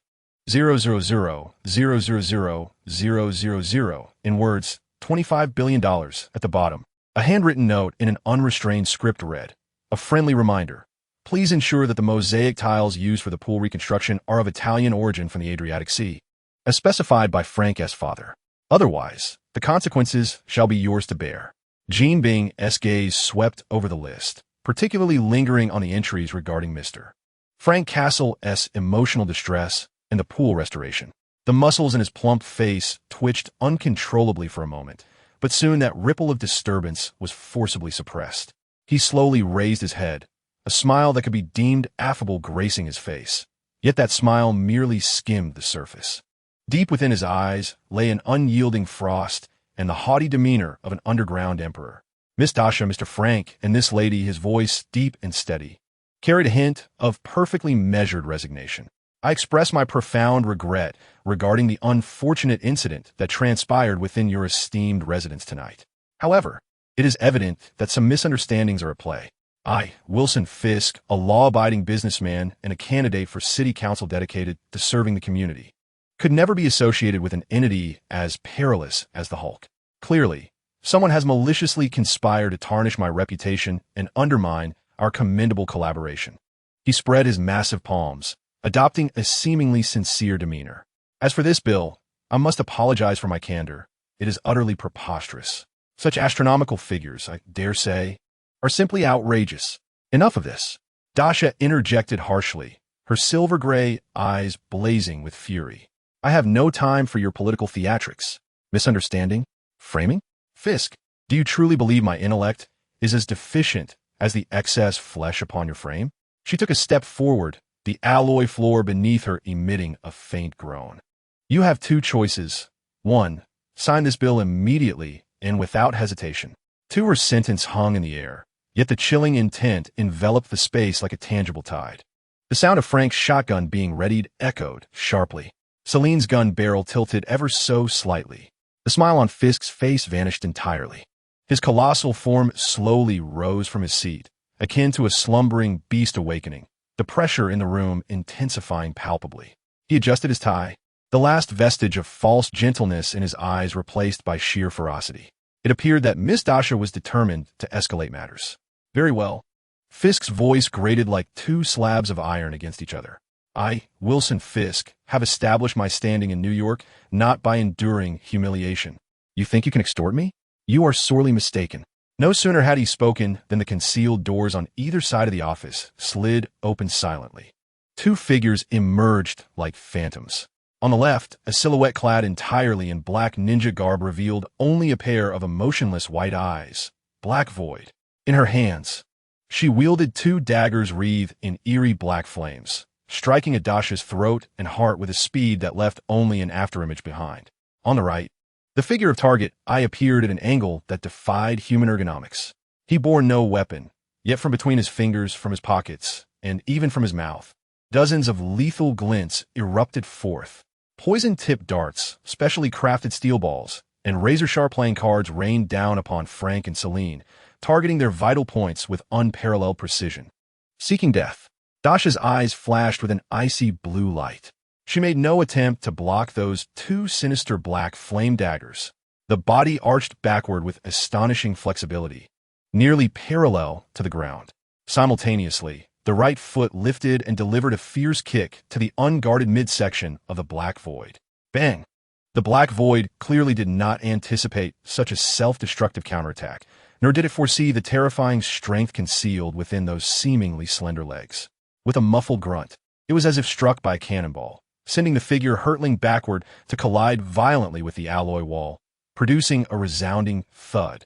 000-000-000. In words, $25 billion at the bottom. A handwritten note in an unrestrained script read, a friendly reminder. Please ensure that the mosaic tiles used for the pool reconstruction are of Italian origin from the Adriatic Sea, as specified by Frank's father. Otherwise, the consequences shall be yours to bear. Jean Bing's gaze swept over the list, particularly lingering on the entries regarding Mr. Frank Castle's emotional distress and the pool restoration. The muscles in his plump face twitched uncontrollably for a moment, but soon that ripple of disturbance was forcibly suppressed. He slowly raised his head, a smile that could be deemed affable gracing his face. Yet that smile merely skimmed the surface. Deep within his eyes lay an unyielding frost and the haughty demeanor of an underground emperor. Miss Dasha, Mr. Frank, and this lady, his voice deep and steady, carried a hint of perfectly measured resignation. I express my profound regret regarding the unfortunate incident that transpired within your esteemed residence tonight. However, it is evident that some misunderstandings are at play. I, Wilson Fisk, a law-abiding businessman and a candidate for city council dedicated to serving the community, could never be associated with an entity as perilous as the Hulk. Clearly, someone has maliciously conspired to tarnish my reputation and undermine our commendable collaboration. He spread his massive palms, adopting a seemingly sincere demeanor. As for this bill, I must apologize for my candor. It is utterly preposterous. Such astronomical figures, I dare say, are simply outrageous. Enough of this. Dasha interjected harshly, her silver-gray eyes blazing with fury. I have no time for your political theatrics. Misunderstanding? Framing? Fisk, do you truly believe my intellect is as deficient as the excess flesh upon your frame? She took a step forward, the alloy floor beneath her emitting a faint groan. You have two choices. 1. Sign this bill immediately and without hesitation. 2. Her sentence hung in the air, yet the chilling intent enveloped the space like a tangible tide. The sound of Frank's shotgun being readied echoed sharply. Celine's gun barrel tilted ever so slightly. The smile on Fisk's face vanished entirely. His colossal form slowly rose from his seat, akin to a slumbering beast awakening, the pressure in the room intensifying palpably. He adjusted his tie, the last vestige of false gentleness in his eyes replaced by sheer ferocity. It appeared that Miss Dasha was determined to escalate matters. Very well. Fisk's voice grated like two slabs of iron against each other. I, Wilson Fisk, have established my standing in New York not by enduring humiliation. You think you can extort me? You are sorely mistaken. No sooner had he spoken than the concealed doors on either side of the office slid open silently. Two figures emerged like phantoms. On the left, a silhouette clad entirely in black ninja garb revealed only a pair of emotionless white eyes, black void. In her hands, she wielded two daggers wreathed in eerie black flames, striking at Dasha's throat and heart with a speed that left only an afterimage behind. On the right, the figure of target eye appeared at an angle that defied human ergonomics. He bore no weapon, yet from between his fingers, from his pockets, and even from his mouth, dozens of lethal glints erupted forth. Poison-tipped darts, specially crafted steel balls, and razor-sharp playing cards rained down upon Frank and Celine, targeting their vital points with unparalleled precision. Seeking death. Dasha's eyes flashed with an icy blue light. She made no attempt to block those two sinister black flame daggers. The body arched backward with astonishing flexibility, nearly parallel to the ground. Simultaneously, the right foot lifted and delivered a fierce kick to the unguarded midsection of the black void. Bang! The black void clearly did not anticipate such a self-destructive counterattack, nor did it foresee the terrifying strength concealed within those seemingly slender legs. With a muffled grunt, it was as if struck by a cannonball, sending the figure hurtling backward to collide violently with the alloy wall, producing a resounding thud.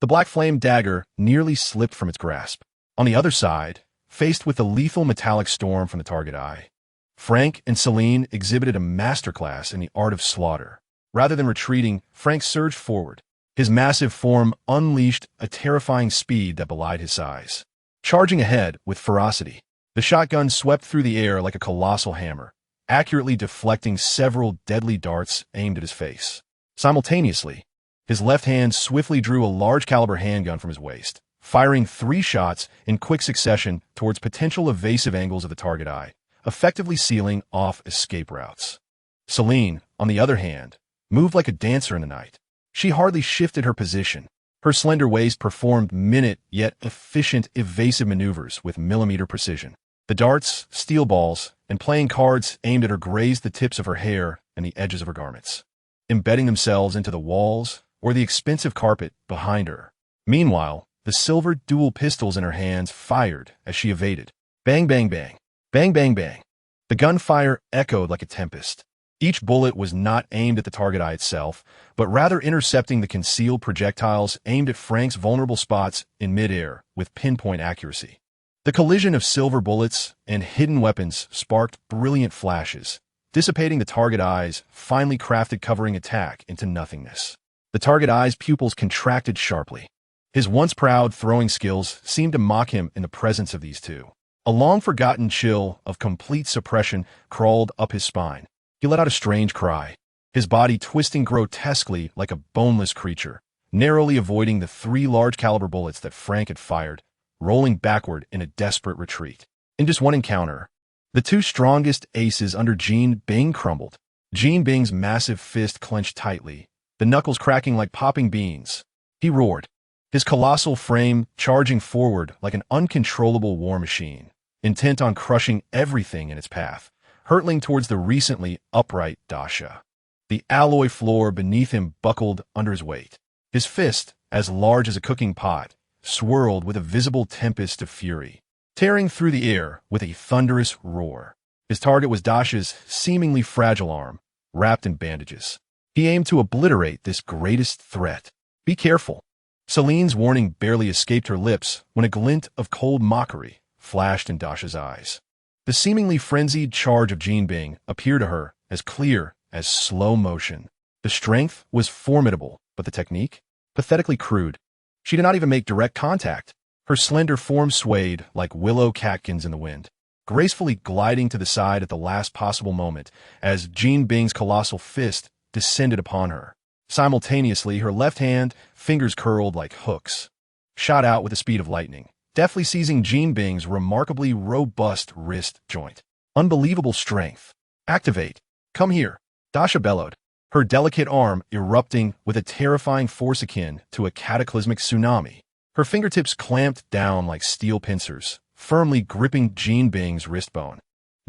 The black flame dagger nearly slipped from its grasp. On the other side, faced with the lethal metallic storm from the target eye, Frank and Celine exhibited a masterclass in the art of slaughter. Rather than retreating, Frank surged forward. His massive form unleashed a terrifying speed that belied his size. Charging ahead with ferocity, the shotgun swept through the air like a colossal hammer, accurately deflecting several deadly darts aimed at his face. Simultaneously, his left hand swiftly drew a large-caliber handgun from his waist, firing 3 shots in quick succession towards potential evasive angles of the target eye, effectively sealing off escape routes. Celine, on the other hand, moved like a dancer in the night. She hardly shifted her position. Her slender waist performed minute yet efficient evasive maneuvers with millimeter precision. The darts, steel balls, and playing cards aimed at her grazed the tips of her hair and the edges of her garments, embedding themselves into the walls or the expensive carpet behind her. Meanwhile, the silver dual pistols in her hands fired as she evaded. Bang, bang, bang. Bang, bang, bang. The gunfire echoed like a tempest. Each bullet was not aimed at the target eye itself, but rather intercepting the concealed projectiles aimed at Frank's vulnerable spots in midair with pinpoint accuracy. The collision of silver bullets and hidden weapons sparked brilliant flashes, dissipating the target eye's finely crafted covering attack into nothingness. The target eye's pupils contracted sharply. His once proud throwing skills seemed to mock him in the presence of these two. A long-forgotten chill of complete suppression crawled up his spine. He let out a strange cry, his body twisting grotesquely like a boneless creature, narrowly avoiding the 3 large-caliber bullets that Frank had fired, rolling backward in a desperate retreat. In just one encounter, the 2 strongest aces under Jean Bing crumbled. Jean Bing's massive fist clenched tightly, the knuckles cracking like popping beans. He roared, his colossal frame charging forward like an uncontrollable war machine, intent on crushing everything in its path, hurtling towards the recently upright Dasha. The alloy floor beneath him buckled under his weight. His fist, as large as a cooking pot, swirled with a visible tempest of fury, tearing through the air with a thunderous roar. His target was Dasha's seemingly fragile arm, wrapped in bandages. He aimed to obliterate this greatest threat. Be careful. Celine's warning barely escaped her lips when a glint of cold mockery flashed in Dasha's eyes. The seemingly frenzied charge of Jean Bing appeared to her as clear as slow motion. The strength was formidable, but the technique? Pathetically crude. She did not even make direct contact. Her slender form swayed like willow catkins in the wind, gracefully gliding to the side at the last possible moment as Jean Bing's colossal fist descended upon her. Simultaneously, her left hand, fingers curled like hooks, shot out with the speed of lightning, deftly seizing Jean Bing's remarkably robust wrist joint. Unbelievable strength. Activate. Come here. Dasha bellowed, her delicate arm erupting with a terrifying force akin to a cataclysmic tsunami. Her fingertips clamped down like steel pincers, firmly gripping Jean Bing's wrist bone.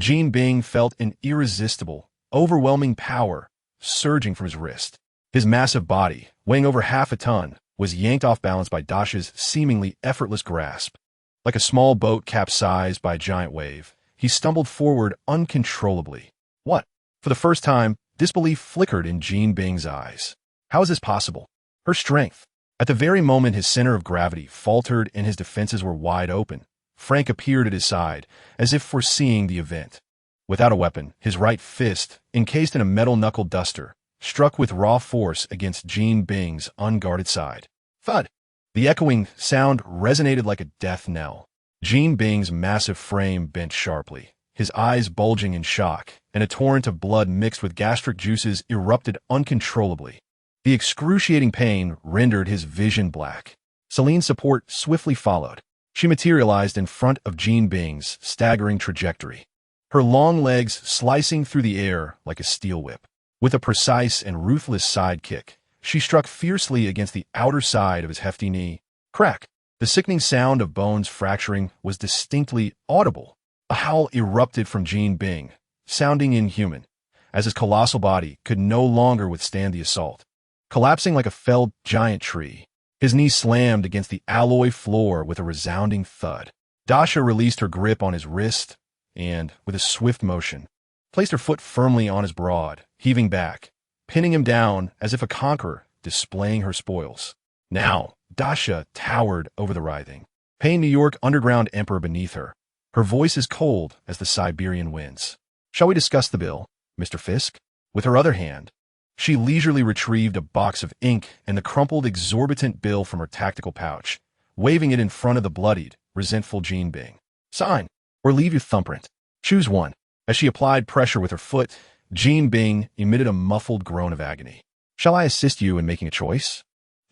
Jean Bing felt an irresistible, overwhelming power surging from his wrist. His massive body, weighing over half a ton, was yanked off balance by Dasha's seemingly effortless grasp. Like a small boat capsized by a giant wave, he stumbled forward uncontrollably. What? For the first time, disbelief flickered in Jean Bing's eyes. How is this possible? Her strength. At the very moment his center of gravity faltered and his defenses were wide open, Frank appeared at his side, as if foreseeing the event. Without a weapon, his right fist, encased in a metal knuckle duster, struck with raw force against Jean Bing's unguarded side. Thud! The echoing sound resonated like a death knell. Jean Bing's massive frame bent sharply, his eyes bulging in shock, and a torrent of blood mixed with gastric juices erupted uncontrollably. The excruciating pain rendered his vision black. Celine's support swiftly followed. She materialized in front of Jean Bing's staggering trajectory, her long legs slicing through the air like a steel whip. With a precise and ruthless side kick, she struck fiercely against the outer side of his hefty knee. Crack! The sickening sound of bones fracturing was distinctly audible. A howl erupted from Jean Bing, sounding inhuman, as his colossal body could no longer withstand the assault. Collapsing like a felled giant tree, his knee slammed against the alloy floor with a resounding thud. Dasha released her grip on his wrist and, with a swift motion, placed her foot firmly on his broad, heaving back, pinning him down as if a conqueror displaying her spoils. Now, Dasha towered over the writhing, paying New York Underground emperor beneath her. Her voice as cold as the Siberian winds. "Shall we discuss the bill, Mr. Fisk?" With her other hand, she leisurely retrieved a box of ink and the crumpled, exorbitant bill from her tactical pouch, waving it in front of the bloodied, resentful Jean Bing. "Sign, or leave your thumbprint. Choose one." As she applied pressure with her foot, Jean Bing emitted a muffled groan of agony. "Shall I assist you in making a choice?"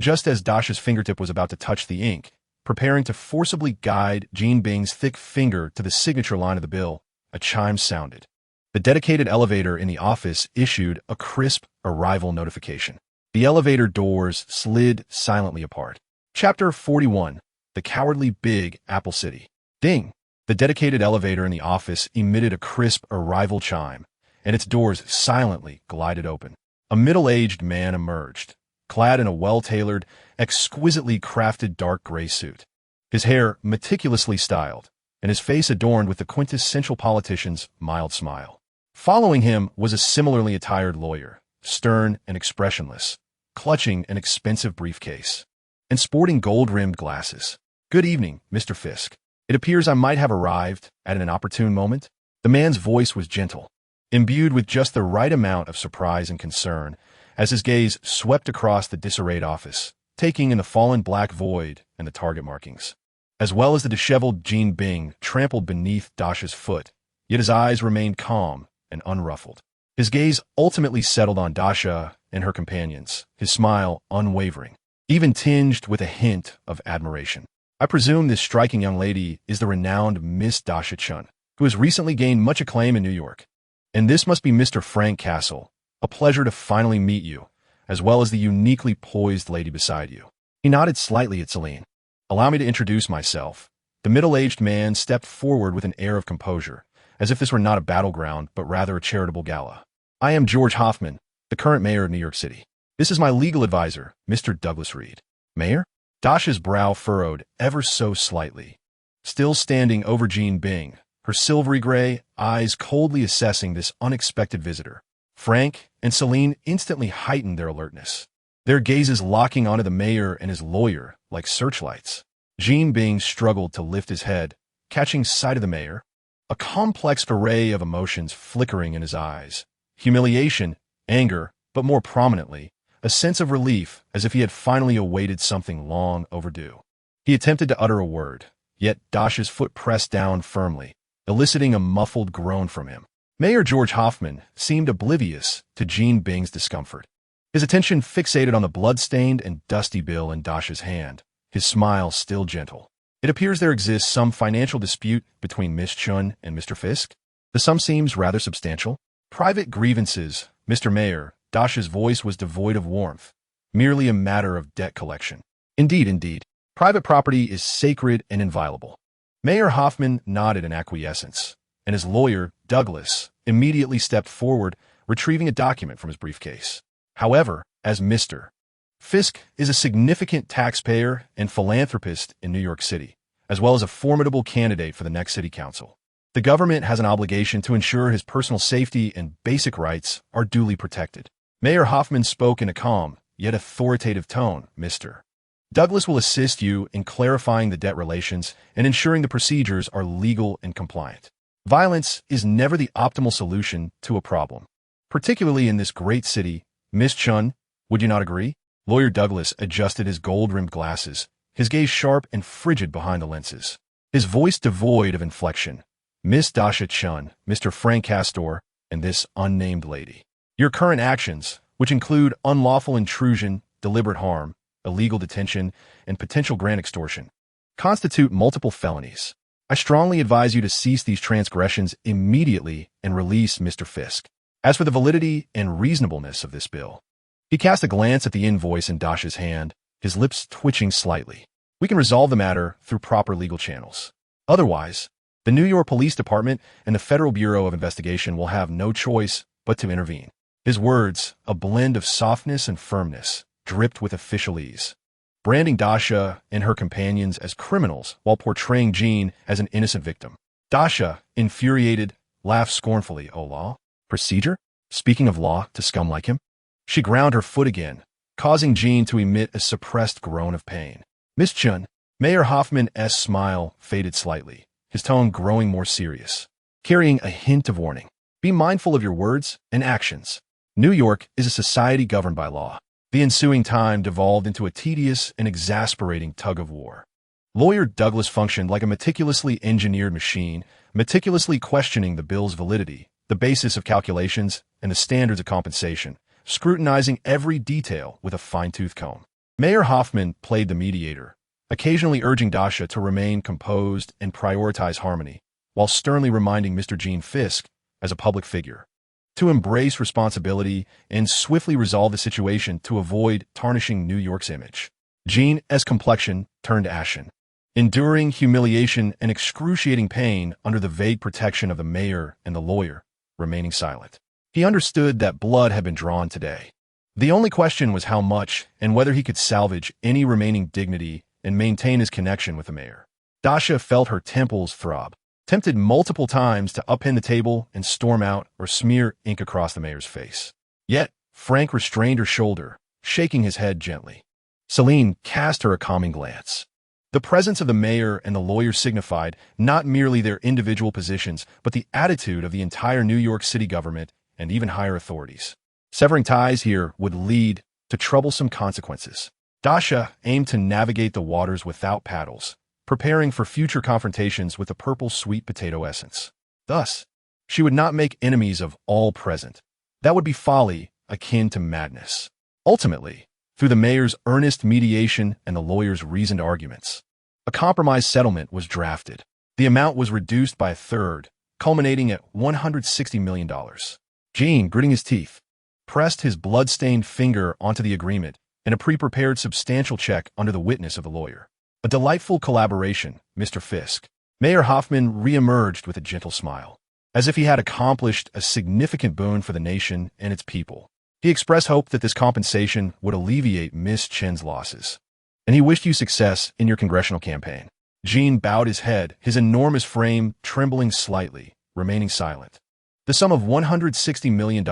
Just as Dasha's fingertip was about to touch the ink, preparing to forcibly guide Jean Bing's thick finger to the signature line of the bill, a chime sounded. The dedicated elevator in the office issued a crisp arrival notification. The elevator doors slid silently apart. Chapter 41, The Cowardly Big Apple City. Ding! The dedicated elevator in the office emitted a crisp arrival chime, and its doors silently glided open. A middle-aged man emerged, clad in a well-tailored, exquisitely crafted dark gray suit. His hair meticulously styled, and his face adorned with the quintessential politician's mild smile. Following him was a similarly attired lawyer, stern and expressionless, clutching an expensive briefcase, and sporting gold-rimmed glasses. "Good evening, Mr. Fisk. It appears I might have arrived at an opportune moment." The man's voice was gentle, imbued with just the right amount of surprise and concern, as his gaze swept across the disarrayed office, taking in the fallen black void and the target markings, as well as the disheveled Jean Bing trampled beneath Dasha's foot, yet his eyes remained calm and unruffled. His gaze ultimately settled on Dasha and her companions, his smile unwavering, even tinged with a hint of admiration. "I presume this striking young lady is the renowned Miss Dasha Chen, who has recently gained much acclaim in New York. And this must be Mr. Frank Castle. A pleasure to finally meet you, as well as the uniquely poised lady beside you." He nodded slightly at Celine. "Allow me to introduce myself." The middle-aged man stepped forward with an air of composure, as if this were not a battleground, but rather a charitable gala. "I am George Hoffman, the current mayor of New York City. This is my legal advisor, Mr. Douglas Reed." "Mayor?" Dasha's brow furrowed ever so slightly, still standing over Jean Bing, her silvery gray eyes coldly assessing this unexpected visitor. Frank and Celine instantly heightened their alertness, their gazes locking onto the mayor and his lawyer like searchlights. Jean Bing struggled to lift his head, catching sight of the mayor, a complex array of emotions flickering in his eyes. Humiliation, anger, but more prominently, a sense of relief as if he had finally awaited something long overdue. He attempted to utter a word, yet Dasha's foot pressed down firmly, eliciting a muffled groan from him. Mayor George Hoffman seemed oblivious to Jean Bing's discomfort. His attention fixated on the blood-stained and dusty bill in Dasha's hand, his smile still gentle. "It appears there exists some financial dispute between Miss Chun and Mr. Fisk. The sum seems rather substantial." "Private grievances, Mr. Mayor." Dasha's voice was devoid of warmth, merely a matter of debt collection. Indeed. Private property is sacred and inviolable." Mayor Hoffman nodded in acquiescence, and his lawyer, Douglas, immediately stepped forward, retrieving a document from his briefcase. "However, as Mr. Fisk is a significant taxpayer and philanthropist in New York City, as well as a formidable candidate for the next city council, the government has an obligation to ensure his personal safety and basic rights are duly protected." Mayor Hoffman spoke in a calm, yet authoritative tone. "Mr. Douglas will assist you in clarifying the debt relations and ensuring the procedures are legal and compliant. Violence is never the optimal solution to a problem, particularly in this great city. Miss Chun, would you not agree?" Lawyer Douglas adjusted his gold-rimmed glasses, his gaze sharp and frigid behind the lenses, his voice devoid of inflection. "Miss Dasha Chun, Mr. Frank Castor, and this unnamed lady. Your current actions, which include unlawful intrusion, deliberate harm, illegal detention, and potential grant extortion, constitute multiple felonies. I strongly advise you to cease these transgressions immediately and release Mr. Fisk. As for the validity and reasonableness of this bill, he cast a glance at the invoice in Dasha's hand, his lips twitching slightly. We can resolve the matter through proper legal channels. Otherwise, the New York Police Department and the Federal Bureau of Investigation will have no choice but to intervene. His words, a blend of softness and firmness, dripped with official ease, branding Dasha and her companions as criminals while portraying Jean as an innocent victim. Dasha, infuriated, laughed scornfully. Oh, law? Procedure? Speaking of law to scum like him? She ground her foot again, causing Jean to emit a suppressed groan of pain. Miss Chen, Mayor Hoffman's smile faded slightly, his tone growing more serious, carrying a hint of warning. Be mindful of your words and actions. New York is a society governed by law. The ensuing time devolved into a tedious and exasperating tug-of-war. Lawyer Douglas functioned like a meticulously engineered machine, meticulously questioning the bill's validity, the basis of calculations, and the standards of compensation, scrutinizing every detail with a fine-tooth comb. Mayor Hoffman played the mediator, occasionally urging Dasha to remain composed and prioritize harmony, while sternly reminding Mr. Jean Fisk, as a public figure, to embrace responsibility and swiftly resolve the situation to avoid tarnishing New York's image. Jean's complexion turned ashen, enduring humiliation and excruciating pain under the vague protection of the mayor and the lawyer, remaining silent. He understood that blood had been drawn today. The only question was how much and whether he could salvage any remaining dignity and maintain his connection with the mayor. Dasha felt her temples throb, tempted multiple times to upend the table and storm out or smear ink across the mayor's face. Yet, Frank restrained her shoulder, shaking his head gently. Celine cast her a calming glance. The presence of the mayor and the lawyer signified not merely their individual positions, but the attitude of the entire New York City government and even higher authorities. Severing ties here would lead to troublesome consequences. Dasha aimed to navigate the waters without paddles, preparing for future confrontations with the purple sweet potato essence. Thus, she would not make enemies of all present. That would be folly akin to madness. Ultimately, through the mayor's earnest mediation and the lawyer's reasoned arguments, a compromise settlement was drafted. The amount was reduced by a third, culminating at $160 million. Jean, gritting his teeth, pressed his blood-stained finger onto the agreement and a pre-prepared substantial check under the witness of the lawyer. A delightful collaboration, Mr. Fisk. Mayor Hoffman re-emerged with a gentle smile, as if he had accomplished a significant boon for the nation and its people. He expressed hope that this compensation would alleviate Miss Chen's losses, and he wished you success in your congressional campaign. Jean bowed his head, his enormous frame trembling slightly, remaining silent. The sum of $160 million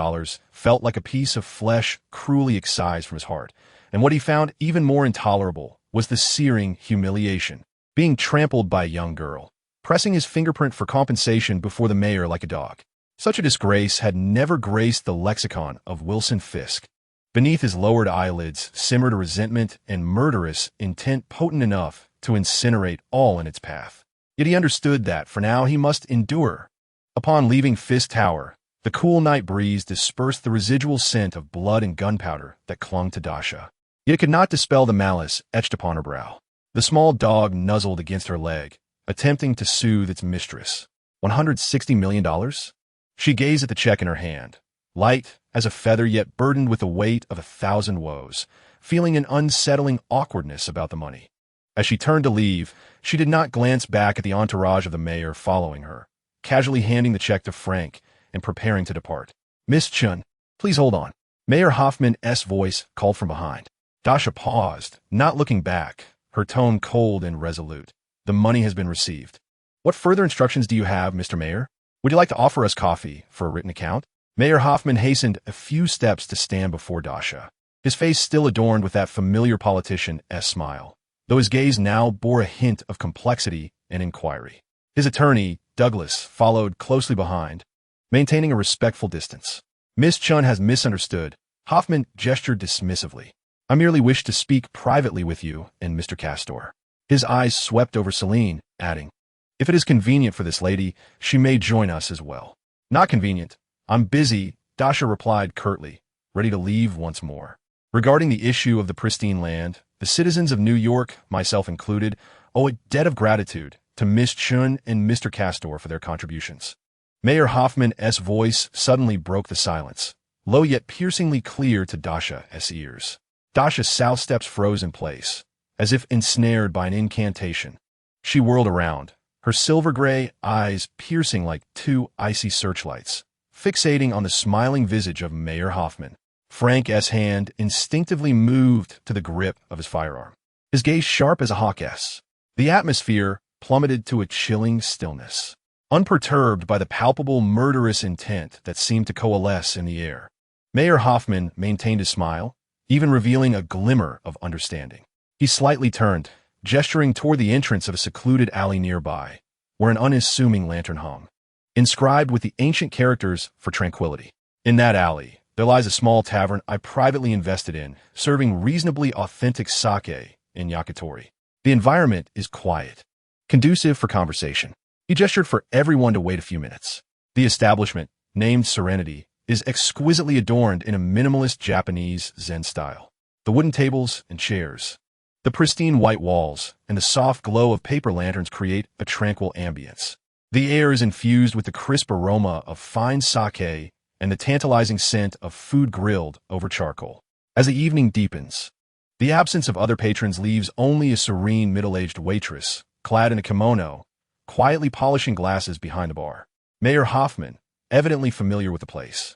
felt like a piece of flesh cruelly excised from his heart, and what he found even more intolerable was the searing humiliation, being trampled by a young girl, pressing his fingerprint for compensation before the mayor like a dog. Such a disgrace had never graced the lexicon of Wilson Fisk. Beneath his lowered eyelids simmered a resentment and murderous intent potent enough to incinerate all in its path. Yet he understood that, for now, he must endure. Upon leaving Fisk Tower, the cool night breeze dispersed the residual scent of blood and gunpowder that clung to Dasha. Yet it could not dispel the malice etched upon her brow. The small dog nuzzled against her leg, attempting to soothe its mistress. $160 million? She gazed at the check in her hand, light as a feather yet burdened with the weight of 1,000 woes, feeling an unsettling awkwardness about the money. As she turned to leave, she did not glance back at the entourage of the mayor following her, casually handing the check to Frank and preparing to depart. Miss Chen, please hold on. Mayor Hoffman's voice called from behind. Dasha paused, not looking back, her tone cold and resolute. The money has been received. What further instructions do you have, Mr. Mayor? Would you like to offer us coffee for a written account? Mayor Hoffman hastened a few steps to stand before Dasha, his face still adorned with that familiar politician-esque smile, though his gaze now bore a hint of complexity and inquiry. His attorney, Douglas, followed closely behind, maintaining a respectful distance. Miss Chen has misunderstood. Hoffman gestured dismissively. I merely wish to speak privately with you and Mr. Castor. His eyes swept over Celine, adding, if it is convenient for this lady, she may join us as well. Not convenient. I'm busy, Dasha replied curtly, ready to leave once more. Regarding the issue of the pristine land, the citizens of New York, myself included, owe a debt of gratitude to Miss Chen and Mr. Castor for their contributions. Mayor Hoffman's voice suddenly broke the silence, low yet piercingly clear to Dasha's ears. Dasha's south steps froze in place, as if ensnared by an incantation. She whirled around, her silver-gray eyes piercing like two icy searchlights, fixating on the smiling visage of Mayor Hoffman. Frank's hand instinctively moved to the grip of his firearm, his gaze sharp as a hawk's. The atmosphere plummeted to a chilling stillness, unperturbed by the palpable murderous intent that seemed to coalesce in the air. Mayor Hoffman maintained his smile, even revealing a glimmer of understanding. He slightly turned, gesturing toward the entrance of a secluded alley nearby, where an unassuming lantern hung, inscribed with the ancient characters for tranquility. In that alley, there lies a small tavern I privately invested in, serving reasonably authentic sake in yakitori. The environment is quiet, conducive for conversation. He gestured for everyone to wait a few minutes. The establishment, named Serenity, is exquisitely adorned in a minimalist Japanese Zen style. The wooden tables and chairs, the pristine white walls, and the soft glow of paper lanterns create a tranquil ambience. The air is infused with the crisp aroma of fine sake and the tantalizing scent of food grilled over charcoal. As the evening deepens, the absence of other patrons leaves only a serene middle-aged waitress, clad in a kimono, quietly polishing glasses behind the bar. Mayor Hoffman, evidently familiar with the place,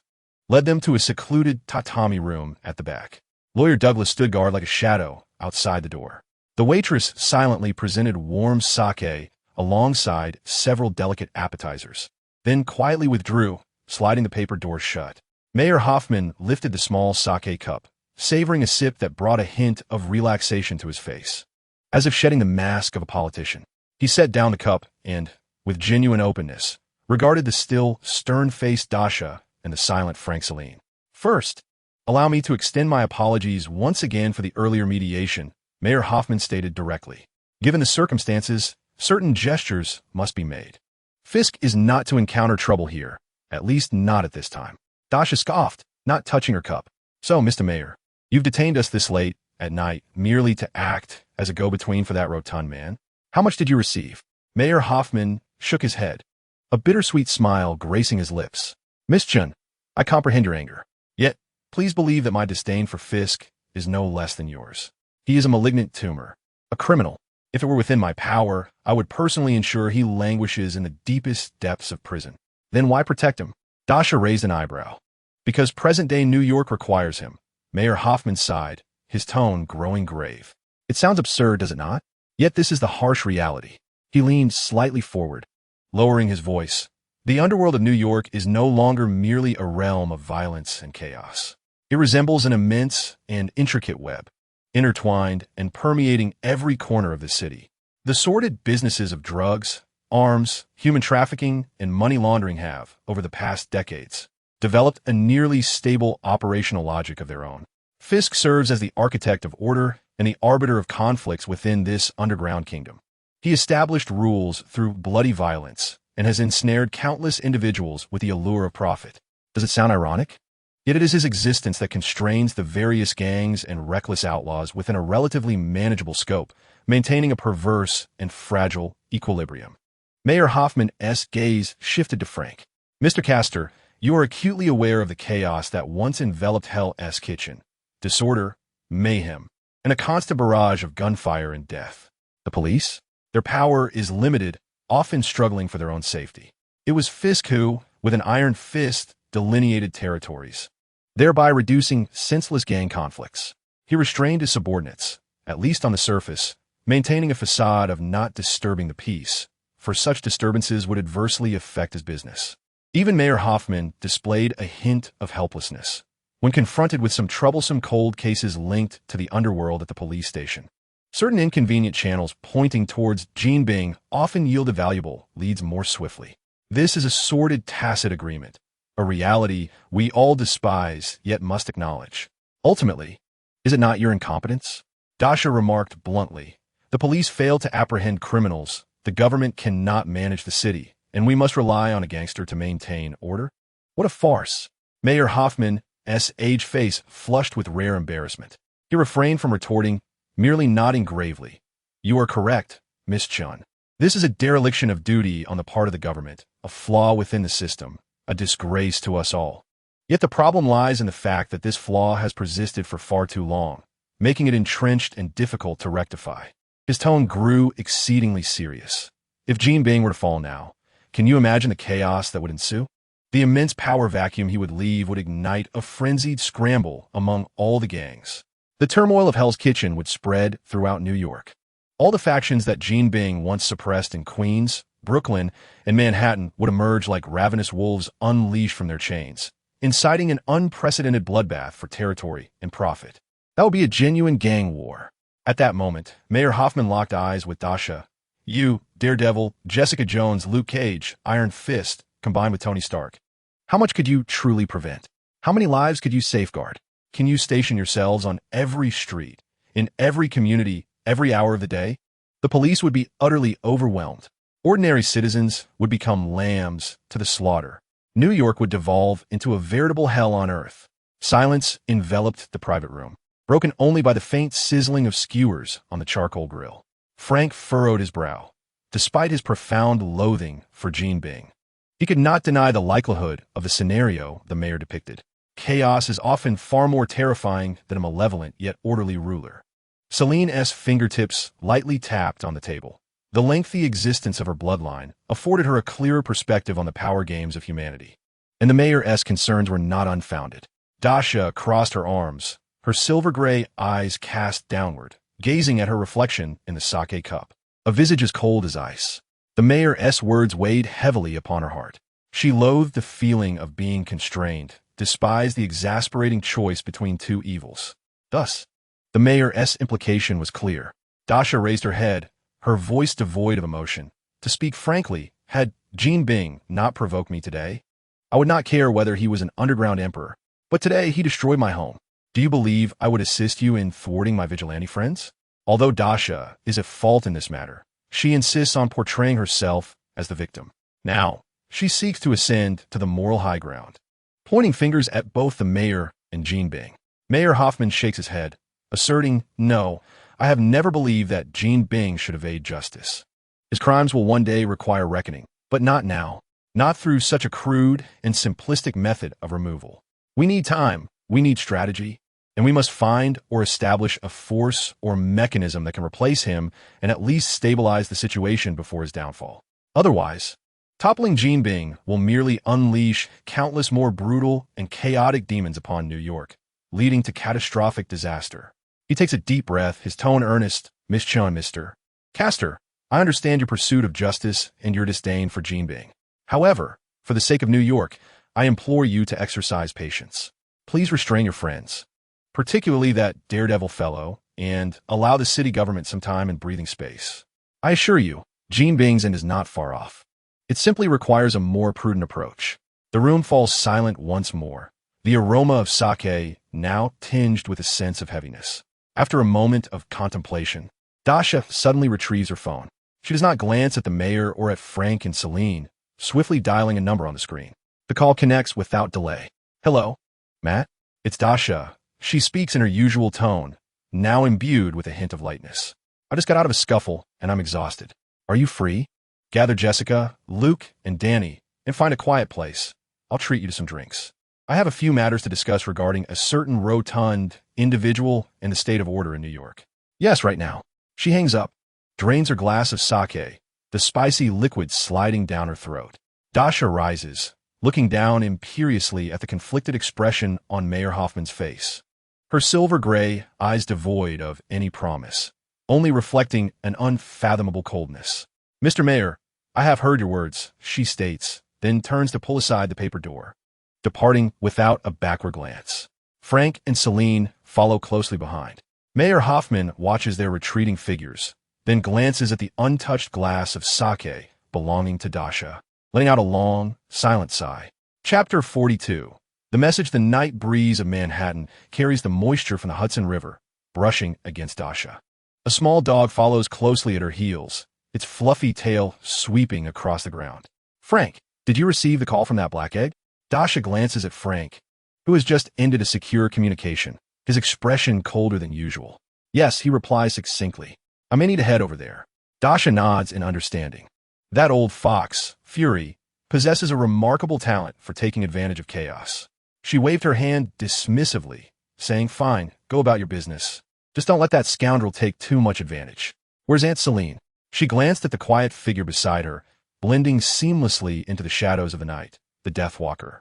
led them to a secluded tatami room at the back. Lawyer Douglas stood guard like a shadow outside the door. The waitress silently presented warm sake alongside several delicate appetizers, then quietly withdrew, sliding the paper door shut. Mayor Hoffman lifted the small sake cup, savoring a sip that brought a hint of relaxation to his face, as if shedding the mask of a politician. He set down the cup and, with genuine openness, regarded the still, stern-faced Dasha and the silent Frank Celine. First, allow me to extend my apologies once again for the earlier mediation, Mayor Hoffman stated directly. Given the circumstances, certain gestures must be made. Fisk is not to encounter trouble here, at least not at this time. Dasha scoffed, not touching her cup. So, Mr. Mayor, you've detained us this late at night merely to act as a go-between for that rotund man. How much did you receive? Mayor Hoffman shook his head, a bittersweet smile gracing his lips. Miss Chen, I comprehend your anger. Yet, please believe that my disdain for Fisk is no less than yours. He is a malignant tumor, a criminal. If it were within my power, I would personally ensure he languishes in the deepest depths of prison. Then why protect him? Dasha raised an eyebrow. Because present-day New York requires him. Mayor Hoffman sighed, his tone growing grave. It sounds absurd, does it not? Yet this is the harsh reality. He leaned slightly forward, lowering his voice. The underworld of New York is no longer merely a realm of violence and chaos. It resembles an immense and intricate web, intertwined and permeating every corner of the city. The sordid businesses of drugs, arms, human trafficking, and money laundering have, over the past decades, developed a nearly stable operational logic of their own. Fisk serves as the architect of order and the arbiter of conflicts within this underground kingdom. He established rules through bloody violence and has ensnared countless individuals with the allure of profit. Does it sound ironic? Yet it is his existence that constrains the various gangs and reckless outlaws within a relatively manageable scope, maintaining a perverse and fragile equilibrium. Mayor Hoffman's gaze shifted to Frank. Mr. Castor, you are acutely aware of the chaos that once enveloped Hell's Kitchen. Disorder, mayhem, and a constant barrage of gunfire and death. The police? Their power is limited, often struggling for their own safety. It was Fisk who, with an iron fist, delineated territories, thereby reducing senseless gang conflicts. He restrained his subordinates, at least on the surface, maintaining a facade of not disturbing the peace, for such disturbances would adversely affect his business. Even Mayor Hoffman displayed a hint of helplessness when confronted with some troublesome cold cases linked to the underworld at the police station. Certain inconvenient channels pointing towards Jinbing often yielded valuable leads more swiftly. This is a sordid tacit agreement, a reality we all despise yet must acknowledge. Ultimately, is it not your incompetence? Dasha remarked bluntly. The police fail to apprehend criminals, the government cannot manage the city, and we must rely on a gangster to maintain order? What a farce! Mayor Hoffman mayor's aged face flushed with rare embarrassment. He refrained from retorting, merely nodding gravely. "You are correct, Miss Chen. This is a dereliction of duty on the part of the government, a flaw within the system, a disgrace to us all. Yet the problem lies in the fact that this flaw has persisted for far too long, making it entrenched and difficult to rectify." His tone grew exceedingly serious. If Jean Bing were to fall now, can you imagine the chaos that would ensue? The immense power vacuum he would leave would ignite a frenzied scramble among all the gangs. The turmoil of Hell's Kitchen would spread throughout New York. All the factions that Jean Bing once suppressed in Queens, Brooklyn, and Manhattan would emerge like ravenous wolves unleashed from their chains, inciting an unprecedented bloodbath for territory and profit. That would be a genuine gang war. At that moment, Mayor Hoffman locked eyes with Dasha. You, Daredevil, Jessica Jones, Luke Cage, Iron Fist, combined with Tony Stark. How much could you truly prevent? How many lives could you safeguard? Can you station yourselves on every street, in every community, every hour of the day? The police would be utterly overwhelmed. Ordinary citizens would become lambs to the slaughter. New York would devolve into a veritable hell on earth. Silence enveloped the private room, broken only by the faint sizzling of skewers on the charcoal grill. Frank furrowed his brow. Despite his profound loathing for Jean Bing, he could not deny the likelihood of the scenario the mayor depicted. Chaos is often far more terrifying than a malevolent yet orderly ruler. Celine's fingertips lightly tapped on the table. The lengthy existence of her bloodline afforded her a clearer perspective on the power games of humanity. And the mayor's concerns were not unfounded. Dasha crossed her arms, her silver-gray eyes cast downward, gazing at her reflection in the sake cup. A visage as cold as ice. The mayor's words weighed heavily upon her heart. She loathed the feeling of being constrained, despised the exasperating choice between two evils. Thus, the mayor's implication was clear. Dasha raised her head, her voice devoid of emotion. To speak frankly, had Jean Bing not provoked me today, I would not care whether he was an underground emperor. But today he destroyed my home. Do you believe I would assist you in thwarting my vigilante friends? Although Dasha is at fault in this matter, she insists on portraying herself as the victim. Now, she seeks to ascend to the moral high ground, pointing fingers at both the mayor and Jean Bing. Mayor Hoffman shakes his head, asserting, "No, I have never believed that Jean Bing should evade justice. His crimes will one day require reckoning, but not now, not through such a crude and simplistic method of removal. We need time, we need strategy, and we must find or establish a force or mechanism that can replace him and at least stabilize the situation before his downfall. Otherwise, toppling Jean Bing will merely unleash countless more brutal and chaotic demons upon New York, leading to catastrophic disaster." He takes a deep breath, his tone earnest. "Miss Chen, Mr. Castor, I understand your pursuit of justice and your disdain for Jean Bing. However, for the sake of New York, I implore you to exercise patience. Please restrain your friends, particularly that daredevil fellow, and allow the city government some time and breathing space. I assure you, Jean Bing's end is not far off. It simply requires a more prudent approach." The room falls silent once more, the aroma of sake now tinged with a sense of heaviness. After a moment of contemplation, Dasha suddenly retrieves her phone. She does not glance at the mayor or at Frank and Celine, swiftly dialing a number on the screen. The call connects without delay. "Hello, Matt? It's Dasha." She speaks in her usual tone, now imbued with a hint of lightness. "I just got out of a scuffle, and I'm exhausted. Are you free? Gather Jessica, Luke, and Danny, and find a quiet place. I'll treat you to some drinks. I have a few matters to discuss regarding a certain rotund individual and the state of order in New York." "Yes, right now." She hangs up, drains her glass of sake, the spicy liquid sliding down her throat. Dasha rises, looking down imperiously at the conflicted expression on Mayor Hoffman's face. Her silver-gray eyes devoid of any promise, only reflecting an unfathomable coldness. "Mr. Mayor, I have heard your words," she states, then turns to pull aside the paper door, departing without a backward glance. Frank and Celine follow closely behind. Mayor Hoffman watches their retreating figures, then glances at the untouched glass of sake belonging to Dasha, letting out a long, silent sigh. Chapter 42. The message. The night breeze of Manhattan carries the moisture from the Hudson River, brushing against Dasha. A small dog follows closely at her heels, its fluffy tail sweeping across the ground. "Frank, did you receive the call from that black egg?" Dasha glances at Frank, who has just ended a secure communication, his expression colder than usual. Yes, he replies succinctly. I may need to head over there. Dasha nods in understanding. That old fox, Fury, possesses a remarkable talent for taking advantage of chaos. She waved her hand dismissively, saying, fine, go about your business. Just don't let that scoundrel take too much advantage. Where's Aunt Celine? She glanced at the quiet figure beside her, blending seamlessly into the shadows of the night, the Deathwalker.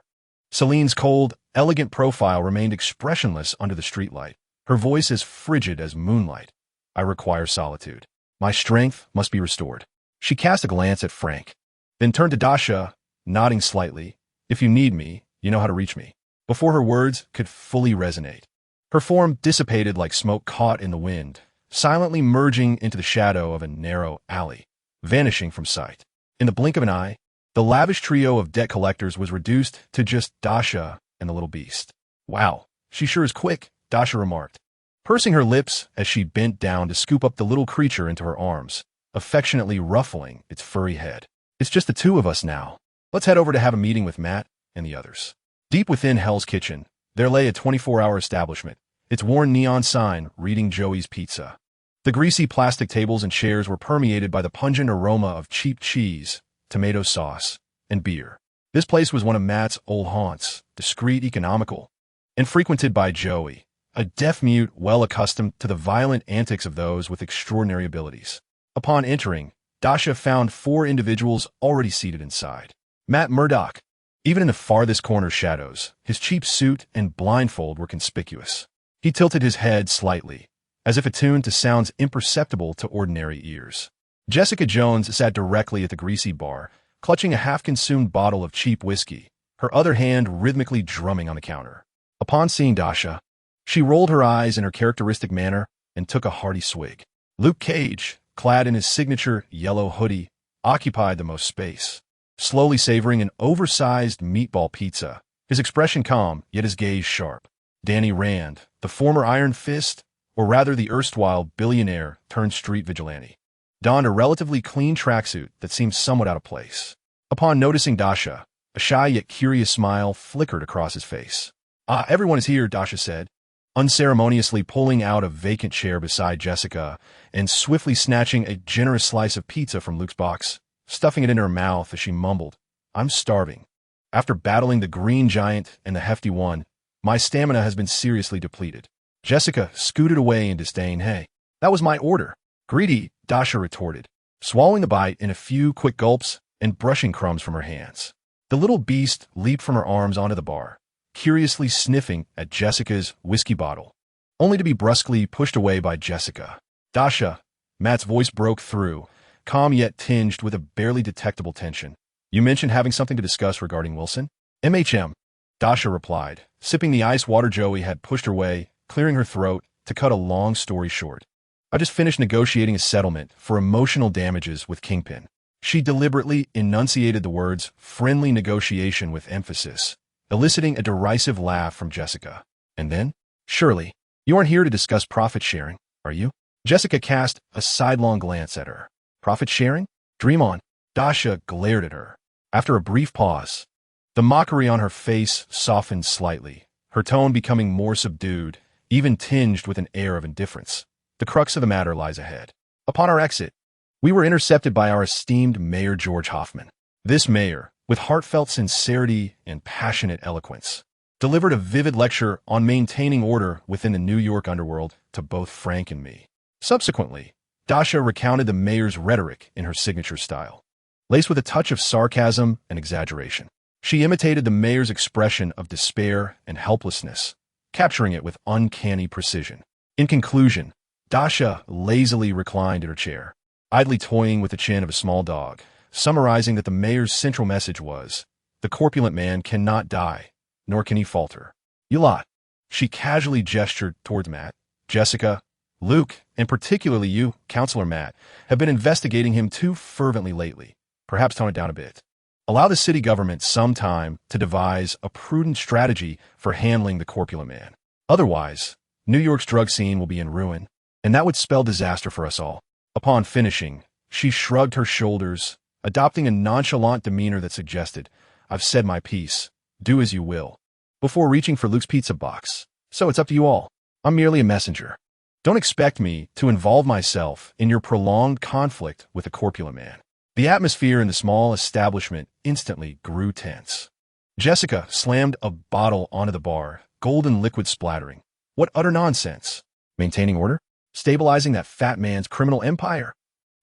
Celine's cold, elegant profile remained expressionless under the streetlight, her voice as frigid as moonlight. I require solitude. My strength must be restored. She cast a glance at Frank, then turned to Dasha, nodding slightly. If you need me, you know how to reach me. Before her words could fully resonate, her form dissipated like smoke caught in the wind, silently merging into the shadow of a narrow alley, vanishing from sight. In the blink of an eye, the lavish trio of debt collectors was reduced to just Dasha and the little beast. Wow, she sure is quick, Dasha remarked, pursing her lips as she bent down to scoop up the little creature into her arms, affectionately ruffling its furry head. It's just the two of us now. Let's head over to have a meeting with Matt and the others. Deep within Hell's Kitchen, there lay a 24-hour establishment, its worn neon sign reading Joey's Pizza. The greasy plastic tables and chairs were permeated by the pungent aroma of cheap cheese, tomato sauce, and beer. This place was one of Matt's old haunts, discreet, economical, and frequented by Joey, a deaf-mute well accustomed to the violent antics of those with extraordinary abilities. Upon entering, Dasha found 4 individuals already seated inside. Matt Murdock. Even in the farthest corner shadows, his cheap suit and blindfold were conspicuous. He tilted his head slightly, as if attuned to sounds imperceptible to ordinary ears. Jessica Jones sat directly at the greasy bar, clutching a half-consumed bottle of cheap whiskey, her other hand rhythmically drumming on the counter. Upon seeing Dasha, she rolled her eyes in her characteristic manner and took a hearty swig. Luke Cage, clad in his signature yellow hoodie, occupied the most space, slowly savoring an oversized meatball pizza, his expression calm, yet his gaze sharp. Danny Rand, the former Iron Fist, or rather the erstwhile billionaire turned street vigilante, donned a relatively clean tracksuit that seemed somewhat out of place. Upon noticing Dasha, a shy yet curious smile flickered across his face. Ah, everyone is here, Dasha said, unceremoniously pulling out a vacant chair beside Jessica and swiftly snatching a generous slice of pizza from Luke's box, stuffing it in her mouth as she mumbled, I'm starving. After battling the green giant and the hefty one, my stamina has been seriously depleted. Jessica scooted away in disdain. Hey, that was my order. Greedy, Dasha retorted, swallowing the bite in a few quick gulps and brushing crumbs from her hands. The little beast leaped from her arms onto the bar, curiously sniffing at Jessica's whiskey bottle, only to be brusquely pushed away by Jessica. Dasha, Matt's voice broke through, calm yet tinged with a barely detectable tension. You mentioned having something to discuss regarding Wilson? MHM, Dasha replied, sipping the ice water Joey had pushed her way, clearing her throat to cut a long story short. I just finished negotiating a settlement for emotional damages with Kingpin. She deliberately enunciated the words friendly negotiation with emphasis, eliciting a derisive laugh from Jessica. And then, surely, you aren't here to discuss profit sharing, are you? Jessica cast a sidelong glance at her. Profit sharing? Dream on. Dasha glared at her. After a brief pause, the mockery on her face softened slightly, her tone becoming more subdued, even tinged with an air of indifference. The crux of the matter lies ahead. Upon our exit, we were intercepted by our esteemed Mayor George Hoffman. This mayor, with heartfelt sincerity and passionate eloquence, delivered a vivid lecture on maintaining order within the New York underworld to both Frank and me. Subsequently, Dasha recounted the mayor's rhetoric in her signature style, laced with a touch of sarcasm and exaggeration. She imitated the mayor's expression of despair and helplessness, capturing it with uncanny precision. In conclusion, Dasha lazily reclined in her chair, idly toying with the chin of a small dog, summarizing that the mayor's central message was, the corpulent man cannot die, nor can he falter. You lot. She casually gestured towards Matt. Jessica, Luke, and particularly you, Counselor Matt, have been investigating him too fervently lately. Perhaps tone it down a bit. Allow the city government some time to devise a prudent strategy for handling the corpulent man. Otherwise, New York's drug scene will be in ruin, and that would spell disaster for us all. Upon finishing, she shrugged her shoulders, adopting a nonchalant demeanor that suggested, I've said my piece, do as you will. before reaching for Luke's pizza box. So it's up to you all. I'm merely a messenger. Don't expect me to involve myself in your prolonged conflict with a corpulent man. The atmosphere in the small establishment instantly grew tense. Jessica slammed a bottle onto the bar, golden liquid splattering. What utter nonsense. Maintaining order? Stabilizing that fat man's criminal empire?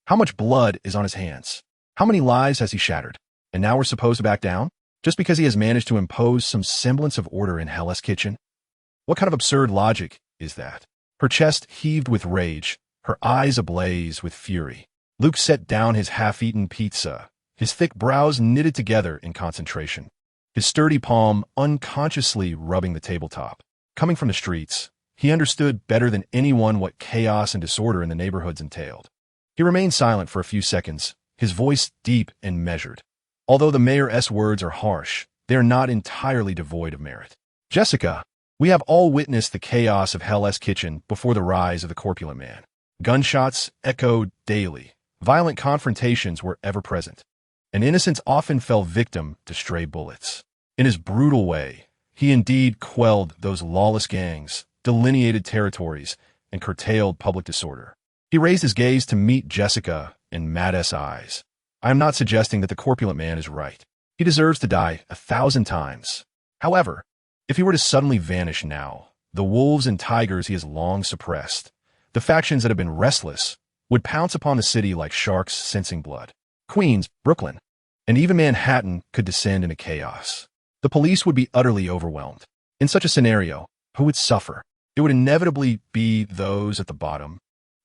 How much blood is on his hands? How many lives has he shattered? And now we're supposed to back down? Just because he has managed to impose some semblance of order in Hell's Kitchen? What kind of absurd logic is that? Her chest heaved with rage, her eyes ablaze with fury. Luke set down his half-eaten pizza, his thick brows knitted together in concentration, his sturdy palm unconsciously rubbing the tabletop. Coming from the streets, he understood better than anyone what chaos and disorder in the neighborhoods entailed. He remained silent for a few seconds, his voice deep and measured. Although the mayor's words are harsh, they are not entirely devoid of merit. Jessica, we have all witnessed the chaos of Hell's Kitchen before the rise of the corpulent man. Gunshots echoed daily. Violent confrontations were ever present, and innocents often fell victim to stray bullets. In his brutal way, he indeed quelled those lawless gangs, delineated territories, and curtailed public disorder. He raised his gaze to meet Jessica in Matt's eyes. I am not suggesting that the corpulent man is right. He deserves to die 1,000 times. However, if he were to suddenly vanish now, the wolves and tigers he has long suppressed, the factions that have been restless, would pounce upon the city like sharks sensing blood. Queens, Brooklyn, and even Manhattan could descend into chaos. The police would be utterly overwhelmed. In such a scenario, who would suffer? It would inevitably be those at the bottom,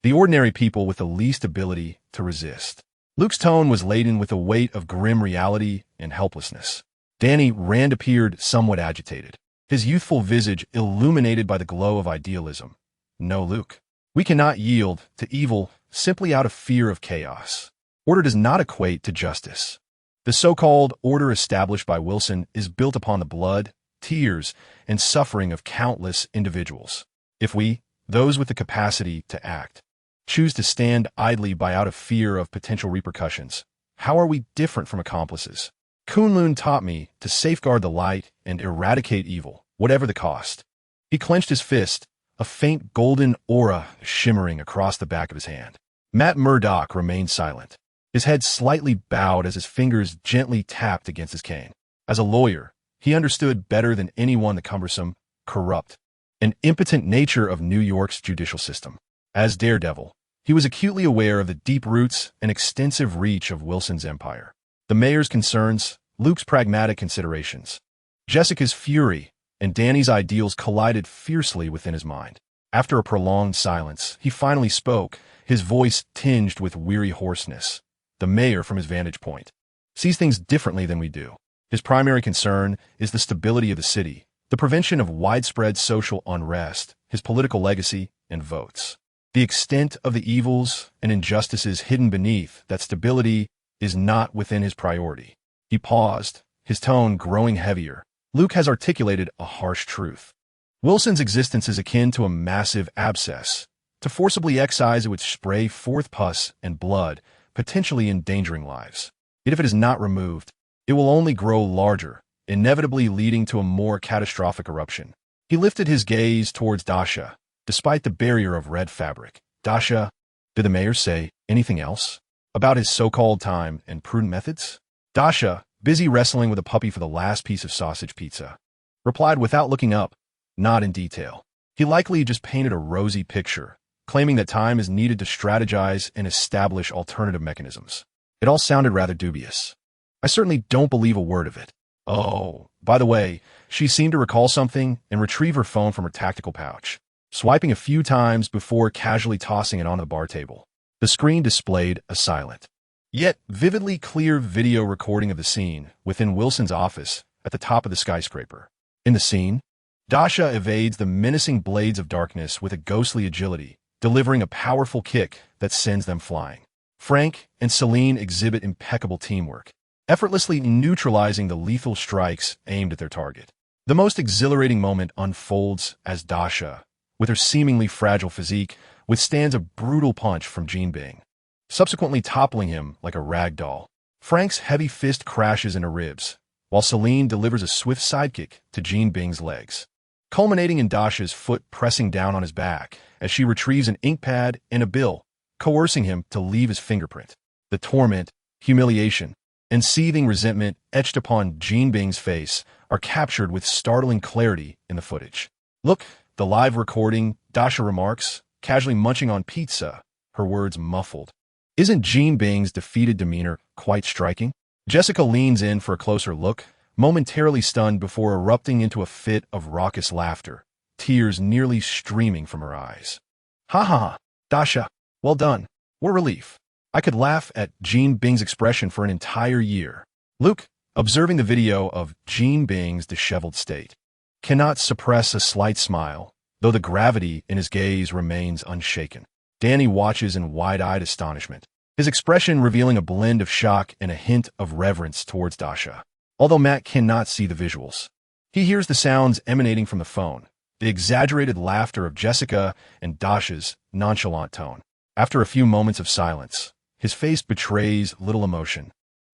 the ordinary people with the least ability to resist. Luke's tone was laden with the weight of grim reality and helplessness. Danny Rand appeared somewhat agitated, his youthful visage illuminated by the glow of idealism. No, Luke. We cannot yield to evil simply out of fear of chaos. Order does not equate to justice. The so-called order established by Wilson is built upon the blood, tears, and suffering of countless individuals. If we, those with the capacity to act, choose to stand idly by out of fear of potential repercussions, how are we different from accomplices? Kunlun taught me to safeguard the light and eradicate evil, whatever the cost. He clenched his fist, a faint golden aura shimmering across the back of his hand. Matt Murdock remained silent, his head slightly bowed as his fingers gently tapped against his cane. As a lawyer, he understood better than anyone the cumbersome, corrupt, and impotent nature of New York's judicial system. As Daredevil, he was acutely aware of the deep roots and extensive reach of Wilson's empire. The mayor's concerns, Luke's pragmatic considerations, Jessica's fury, and Danny's ideals collided fiercely within his mind. After a prolonged silence, he finally spoke, his voice tinged with weary hoarseness. The mayor, from his vantage point, sees things differently than we do. His primary concern is the stability of the city, the prevention of widespread social unrest, his political legacy, and votes. The extent of the evils and injustices hidden beneath that stability is not within his priority. He paused, his tone growing heavier. Luke has articulated a harsh truth. Wilson's existence is akin to a massive abscess. To forcibly excise, it would spray forth pus and blood, potentially endangering lives. Yet if it is not removed, it will only grow larger, inevitably leading to a more catastrophic eruption. He lifted his gaze towards Dasha, despite the barrier of red fabric. Dasha, did the mayor say anything else about his so-called time and prudent methods? Dasha, busy wrestling with a puppy for the last piece of sausage pizza, replied without looking up, not in detail. He likely just painted a rosy picture, claiming that time is needed to strategize and establish alternative mechanisms. It all sounded rather dubious. I certainly don't believe a word of it. Oh, by the way, she seemed to recall something and retrieve her phone from her tactical pouch, swiping a few times before casually tossing it on the bar table. The screen displayed a silent, yet vividly clear video recording of the scene within Wilson's office at the top of the skyscraper. In the scene, Dasha evades the menacing blades of darkness with a ghostly agility, delivering a powerful kick that sends them flying. Frank and Celine exhibit impeccable teamwork, effortlessly neutralizing the lethal strikes aimed at their target. The most exhilarating moment unfolds as Dasha, with her seemingly fragile physique, withstands a brutal punch from Jean Bing, subsequently toppling him like a rag doll. Frank's heavy fist crashes into ribs, while Celine delivers a swift sidekick to Jean Bing's legs, culminating in Dasha's foot pressing down on his back as she retrieves an ink pad and a bill, coercing him to leave his fingerprint. The torment, humiliation, and seething resentment etched upon Jean Bing's face are captured with startling clarity in the footage. "Look, the live recording," Dasha remarks, casually munching on pizza, her words muffled. Isn't Jean Bing's defeated demeanor quite striking? Jessica leans in for a closer look, momentarily stunned before erupting into a fit of raucous laughter, tears nearly streaming from her eyes. "Ha ha ha, Dasha, well done. What relief. I could laugh at Jean Bing's expression for an entire year." Luke, observing the video of Jean Bing's disheveled state, cannot suppress a slight smile, though the gravity in his gaze remains unshaken. Danny watches in wide-eyed astonishment, his expression revealing a blend of shock and a hint of reverence towards Dasha. Although Matt cannot see the visuals, he hears the sounds emanating from the phone, the exaggerated laughter of Jessica and Dasha's nonchalant tone. After a few moments of silence, his face betrays little emotion,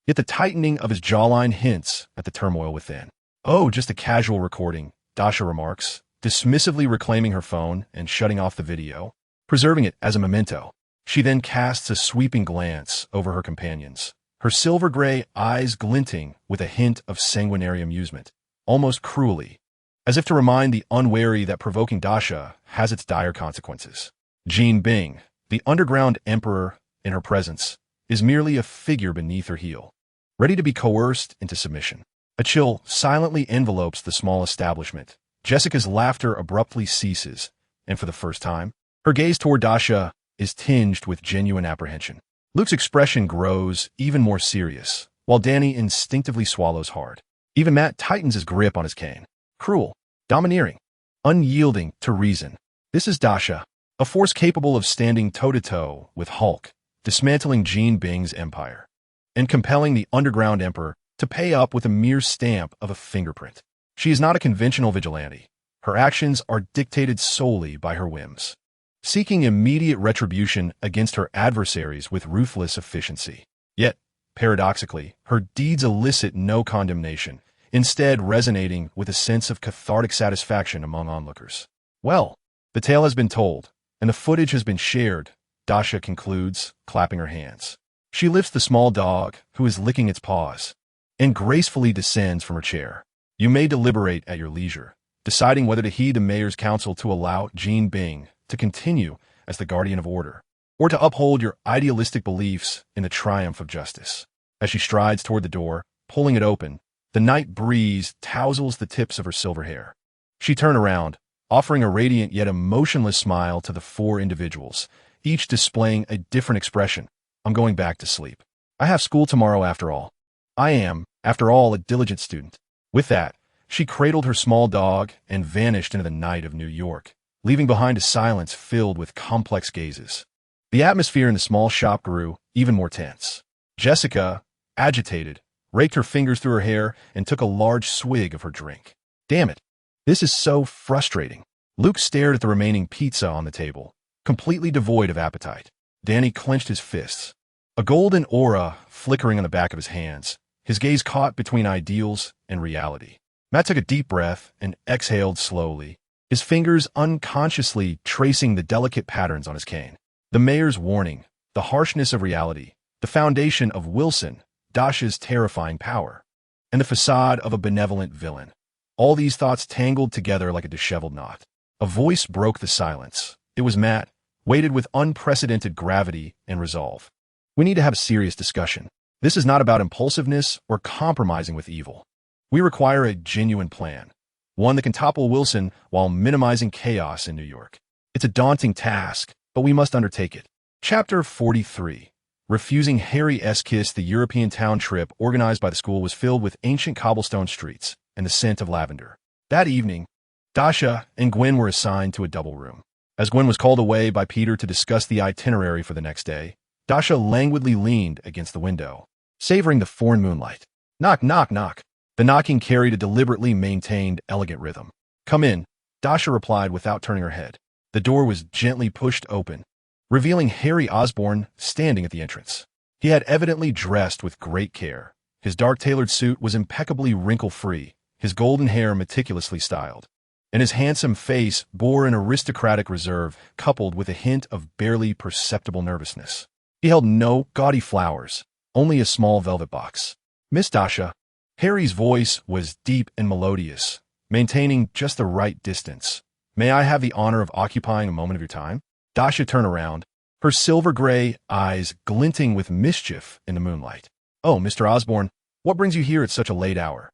yet the tightening of his jawline hints at the turmoil within. "Oh, just a casual recording," Dasha remarks, dismissively reclaiming her phone and shutting off the video, preserving it as a memento. She then casts a sweeping glance over her companions, her silver-gray eyes glinting with a hint of sanguinary amusement, almost cruelly, as if to remind the unwary that provoking Dasha has its dire consequences. Jean Bing, the underground emperor in her presence, is merely a figure beneath her heel, ready to be coerced into submission. A chill silently envelopes the small establishment. Jessica's laughter abruptly ceases, and for the first time, her gaze toward Dasha is tinged with genuine apprehension. Luke's expression grows even more serious, while Danny instinctively swallows hard. Even Matt tightens his grip on his cane. Cruel, domineering, unyielding to reason. This is Dasha, a force capable of standing toe-to-toe with Hulk, dismantling Jean Bing's empire, and compelling the underground emperor to pay up with a mere stamp of a fingerprint. She is not a conventional vigilante. Her actions are dictated solely by her whims, seeking immediate retribution against her adversaries with ruthless efficiency. Yet, paradoxically, her deeds elicit no condemnation, instead resonating with a sense of cathartic satisfaction among onlookers. "Well, the tale has been told, and the footage has been shared," Dasha concludes, clapping her hands. She lifts the small dog, who is licking its paws, and gracefully descends from her chair. "You may deliberate at your leisure, deciding whether to heed the mayor's counsel to allow Jean Bing to continue as the guardian of order, or to uphold your idealistic beliefs in the triumph of justice." As she strides toward the door, pulling it open, the night breeze tousles the tips of her silver hair. She turns around, offering a radiant yet emotionless smile to the four individuals, each displaying a different expression. "I'm going back to sleep. I have school tomorrow after all. I am, after all, a diligent student." With that, she cradled her small dog and vanished into the night of New York, leaving behind a silence filled with complex gazes. The atmosphere in the small shop grew even more tense. Jessica, agitated, raked her fingers through her hair and took a large swig of her drink. "Damn it. This is so frustrating." Luke stared at the remaining pizza on the table, completely devoid of appetite. Danny clenched his fists, a golden aura flickering on the back of his hands, his gaze caught between ideals and reality. Matt took a deep breath and exhaled slowly, his fingers unconsciously tracing the delicate patterns on his cane. The mayor's warning, the harshness of reality, the foundation of Wilson, Dasha's terrifying power, and the facade of a benevolent villain. All these thoughts tangled together like a disheveled knot. A voice broke the silence. It was Matt, weighted with unprecedented gravity and resolve. "We need to have a serious discussion. This is not about impulsiveness or compromising with evil. We require a genuine plan, one that can topple Wilson while minimizing chaos in New York. It's a daunting task, but we must undertake it." Chapter 43. Refusing Harry S. Kiss. The European town trip organized by the school was filled with ancient cobblestone streets and the scent of lavender. That evening, Dasha and Gwen were assigned to a double room. As Gwen was called away by Peter to discuss the itinerary for the next day, Dasha languidly leaned against the window, savoring the foreign moonlight. "Knock, knock, knock." The knocking carried a deliberately maintained, elegant rhythm. "Come in," Dasha replied without turning her head. The door was gently pushed open, revealing Harry Osborn standing at the entrance. He had evidently dressed with great care, His dark-tailored suit was impeccably wrinkle-free, his golden hair meticulously styled, and his handsome face bore an aristocratic reserve coupled with a hint of barely perceptible nervousness. He held no gaudy flowers, only a small velvet box. "Miss Dasha." Harry's voice was deep and melodious, maintaining just the right distance. "May I have the honor of occupying a moment of your time?" Dasha turned around, her silver-gray eyes glinting with mischief in the moonlight. "Oh, Mr. Osborn, what brings you here at such a late hour?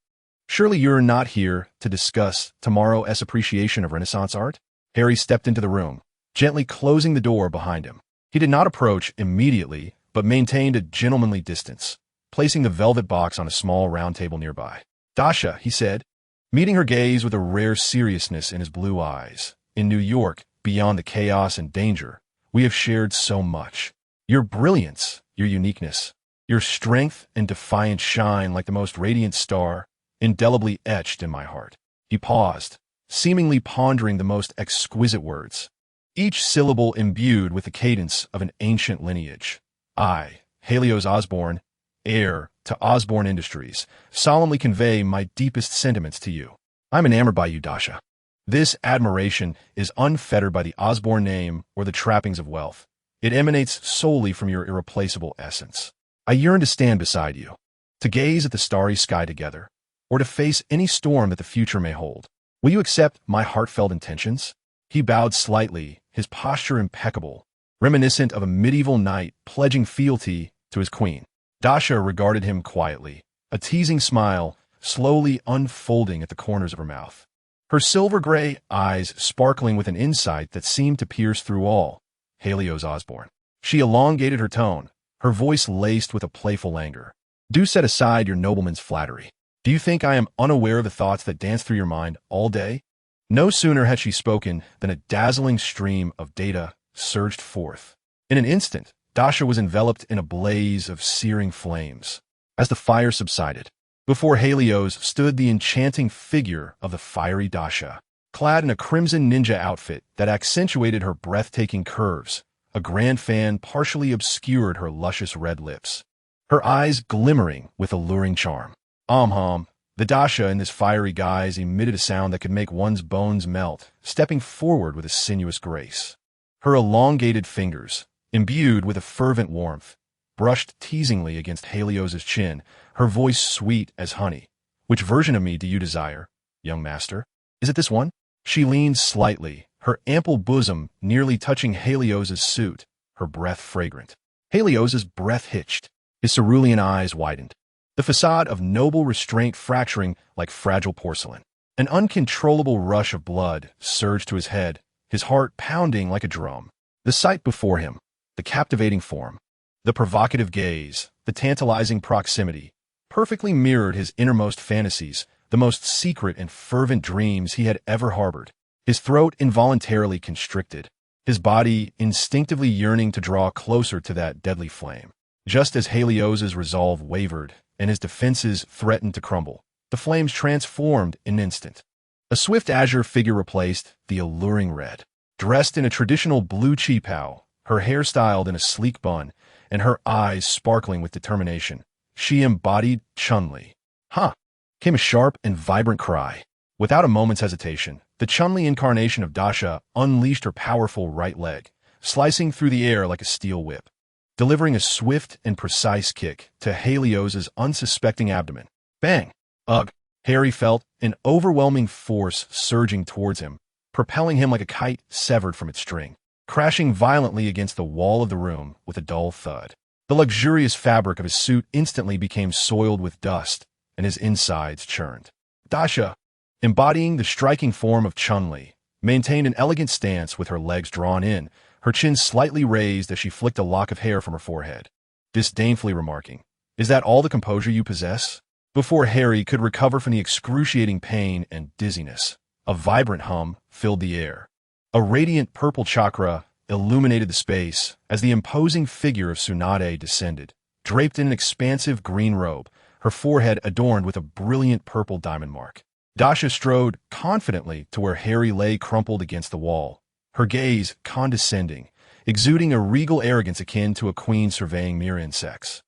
Surely you're not here to discuss tomorrow's appreciation of Renaissance art?" Harry stepped into the room, gently closing the door behind him. He did not approach immediately, but maintained a gentlemanly distance, placing the velvet box on a small round table nearby. "Dasha," he said, meeting her gaze with a rare seriousness in his blue eyes. "In New York, beyond the chaos and danger, we have shared so much. Your brilliance, your uniqueness, your strength and defiance shine like the most radiant star, indelibly etched in my heart." He paused, seemingly pondering the most exquisite words, each syllable imbued with the cadence of an ancient lineage. "I, Helios Osborn, heir to Osborn Industries, solemnly convey my deepest sentiments to you. I'm enamored by you, Dasha. This admiration is unfettered by the Osborn name or the trappings of wealth. It emanates solely from your irreplaceable essence. I yearn to stand beside you, to gaze at the starry sky together, or to face any storm that the future may hold. Will you accept my heartfelt intentions?" He bowed slightly, his posture impeccable, reminiscent of a medieval knight pledging fealty to his queen. Dasha regarded him quietly, a teasing smile slowly unfolding at the corners of her mouth, her silver-gray eyes sparkling with an insight that seemed to pierce through all. "Helios Osborn." She elongated her tone, her voice laced with a playful languor. "Do set aside your nobleman's flattery. Do you think I am unaware of the thoughts that dance through your mind all day?" No sooner had she spoken than a dazzling stream of data surged forth. In an instant, Dasha was enveloped in a blaze of searing flames. As the fire subsided, before Helios stood the enchanting figure of the fiery Dasha, clad in a crimson ninja outfit that accentuated her breathtaking curves. A grand fan partially obscured her luscious red lips, her eyes glimmering with alluring charm. The Dasha in this fiery guise emitted a sound that could make one's bones melt, stepping forward with a sinuous grace. Her elongated fingers, imbued with a fervent warmth, brushed teasingly against Helios's chin, her voice sweet as honey. "Which version of me do you desire, young master? Is it this one?" She leaned slightly, her ample bosom nearly touching Helios's suit, her breath fragrant. Helios's breath hitched, his cerulean eyes widened, the facade of noble restraint fracturing like fragile porcelain. An uncontrollable rush of blood surged to his head, his heart pounding like a drum. The sight before him, the captivating form, the provocative gaze, the tantalizing proximity, perfectly mirrored his innermost fantasies, the most secret and fervent dreams he had ever harbored. His throat involuntarily constricted, his body instinctively yearning to draw closer to that deadly flame. Just as Helios's resolve wavered and his defenses threatened to crumble, the flames transformed in an instant. A swift azure figure replaced the alluring red. Dressed in a traditional blue qipao, her hair styled in a sleek bun, and her eyes sparkling with determination, she embodied Chun-Li. "Ha!" came a sharp and vibrant cry. Without a moment's hesitation, the Chun-Li incarnation of Dasha unleashed her powerful right leg, slicing through the air like a steel whip, delivering a swift and precise kick to Helios's unsuspecting abdomen. Bang! Ugh! Harry felt an overwhelming force surging towards him, propelling him like a kite severed from its string, crashing violently against the wall of the room with a dull thud. The luxurious fabric of his suit instantly became soiled with dust, and his insides churned. Dasha, embodying the striking form of Chun-Li, maintained an elegant stance with her legs drawn in, her chin slightly raised as she flicked a lock of hair from her forehead, disdainfully remarking, "Is that all the composure you possess?" Before Harry could recover from the excruciating pain and dizziness, a vibrant hum filled the air. A radiant purple chakra illuminated the space as the imposing figure of Tsunade descended, draped in an expansive green robe, her forehead adorned with a brilliant purple diamond mark. Dasha strode confidently to where Harry lay crumpled against the wall, her gaze condescending, exuding a regal arrogance akin to a queen surveying mere insects.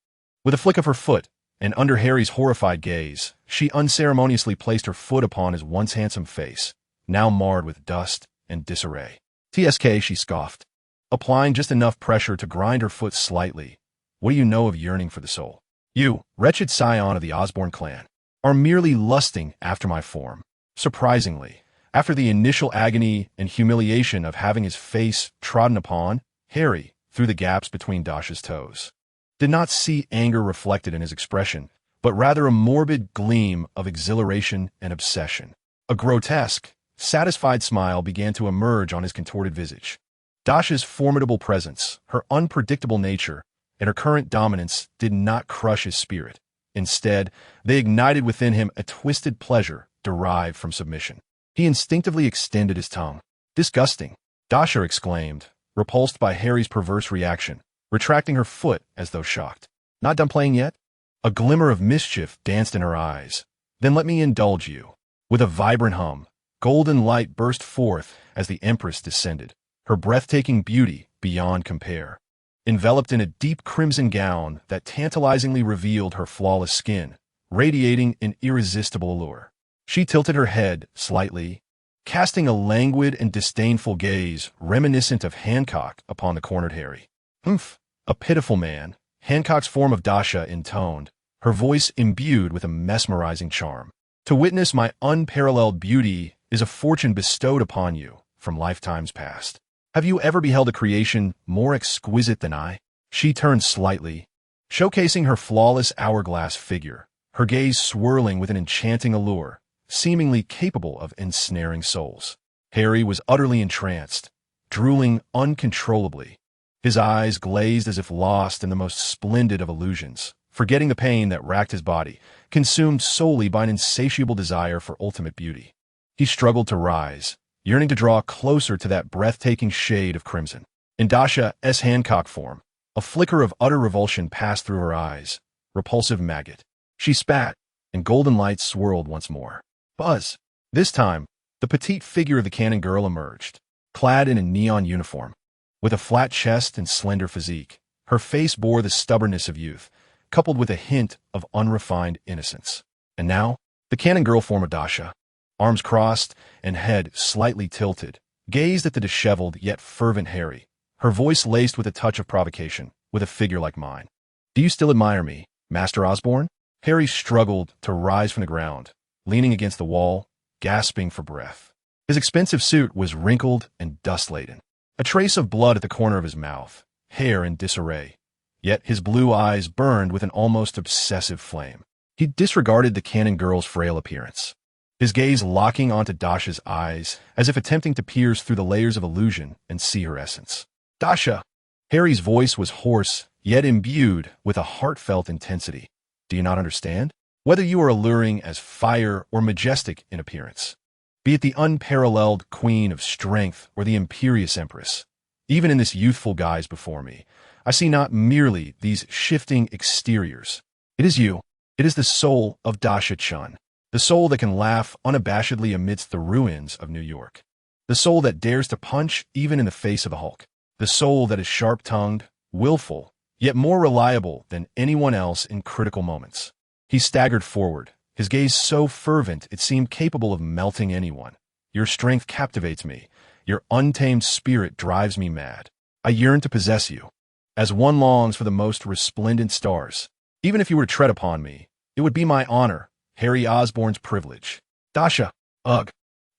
With a flick of her foot, and under Harry's horrified gaze, she unceremoniously placed her foot upon his once handsome face, now marred with dust and disarray. "TSK," she scoffed, applying just enough pressure to grind her foot slightly. "What do you know of yearning for the soul? You, wretched scion of the Osborn clan, are merely lusting after my form." Surprisingly, after the initial agony and humiliation of having his face trodden upon, Harry, through the gaps between Dasha's toes, did not see anger reflected in his expression, but rather a morbid gleam of exhilaration and obsession. A grotesque, satisfied smile began to emerge on his contorted visage. Dasha's formidable presence, her unpredictable nature, and her current dominance did not crush his spirit. Instead, they ignited within him a twisted pleasure derived from submission. He instinctively extended his tongue. "Disgusting!" Dasha exclaimed, repulsed by Harry's perverse reaction, retracting her foot as though shocked. "Not done playing yet?" A glimmer of mischief danced in her eyes. "Then let me indulge you." With a vibrant hum, golden light burst forth as the Empress descended, her breathtaking beauty beyond compare. Enveloped in a deep crimson gown that tantalizingly revealed her flawless skin, radiating an irresistible allure. She tilted her head slightly, casting a languid and disdainful gaze reminiscent of Hancock upon the cornered Harry. "Humph, a pitiful man," Hancock's form of Dasha intoned, her voice imbued with a mesmerizing charm. "To witness my unparalleled beauty is a fortune bestowed upon you from lifetimes past. Have you ever beheld a creation more exquisite than I?" She turned slightly, showcasing her flawless hourglass figure, her gaze swirling with an enchanting allure, seemingly capable of ensnaring souls. Harry was utterly entranced, drooling uncontrollably, his eyes glazed as if lost in the most splendid of illusions, forgetting the pain that racked his body, consumed solely by an insatiable desire for ultimate beauty. He struggled to rise, yearning to draw closer to that breathtaking shade of crimson. In Dasha's Hancock form, a flicker of utter revulsion passed through her eyes. Repulsive maggot. She spat, and golden lights swirled once more. Buzz! This time, the petite figure of the cannon girl emerged, clad in a neon uniform. With a flat chest and slender physique, her face bore the stubbornness of youth, coupled with a hint of unrefined innocence. And now, the cannon girl form of Dasha, arms crossed and head slightly tilted, gazed at the disheveled yet fervent Harry, her voice laced with a touch of provocation. "With a figure like mine, do you still admire me, Master Osborn?" Harry struggled to rise from the ground, leaning against the wall, gasping for breath. His expensive suit was wrinkled and dust-laden, a trace of blood at the corner of his mouth, hair in disarray. Yet his blue eyes burned with an almost obsessive flame. He disregarded the cannon girl's frail appearance, his gaze locking onto Dasha's eyes as if attempting to pierce through the layers of illusion and see her essence. "Dasha!" Harry's voice was hoarse, yet imbued with a heartfelt intensity. "Do you not understand? Whether you are alluring as fire or majestic in appearance, be it the unparalleled queen of strength or the imperious empress, even in this youthful guise before me, I see not merely these shifting exteriors. It is you. It is the soul of Dasha Chen, the soul that can laugh unabashedly amidst the ruins of New York, the soul that dares to punch even in the face of the Hulk, the soul that is sharp-tongued, willful, yet more reliable than anyone else in critical moments." He staggered forward, his gaze so fervent it seemed capable of melting anyone. "Your strength captivates me. Your untamed spirit drives me mad. I yearn to possess you, as one longs for the most resplendent stars. Even if you were to tread upon me, it would be my honor, Harry Osborn's privilege." "Dasha!" "Ugh!"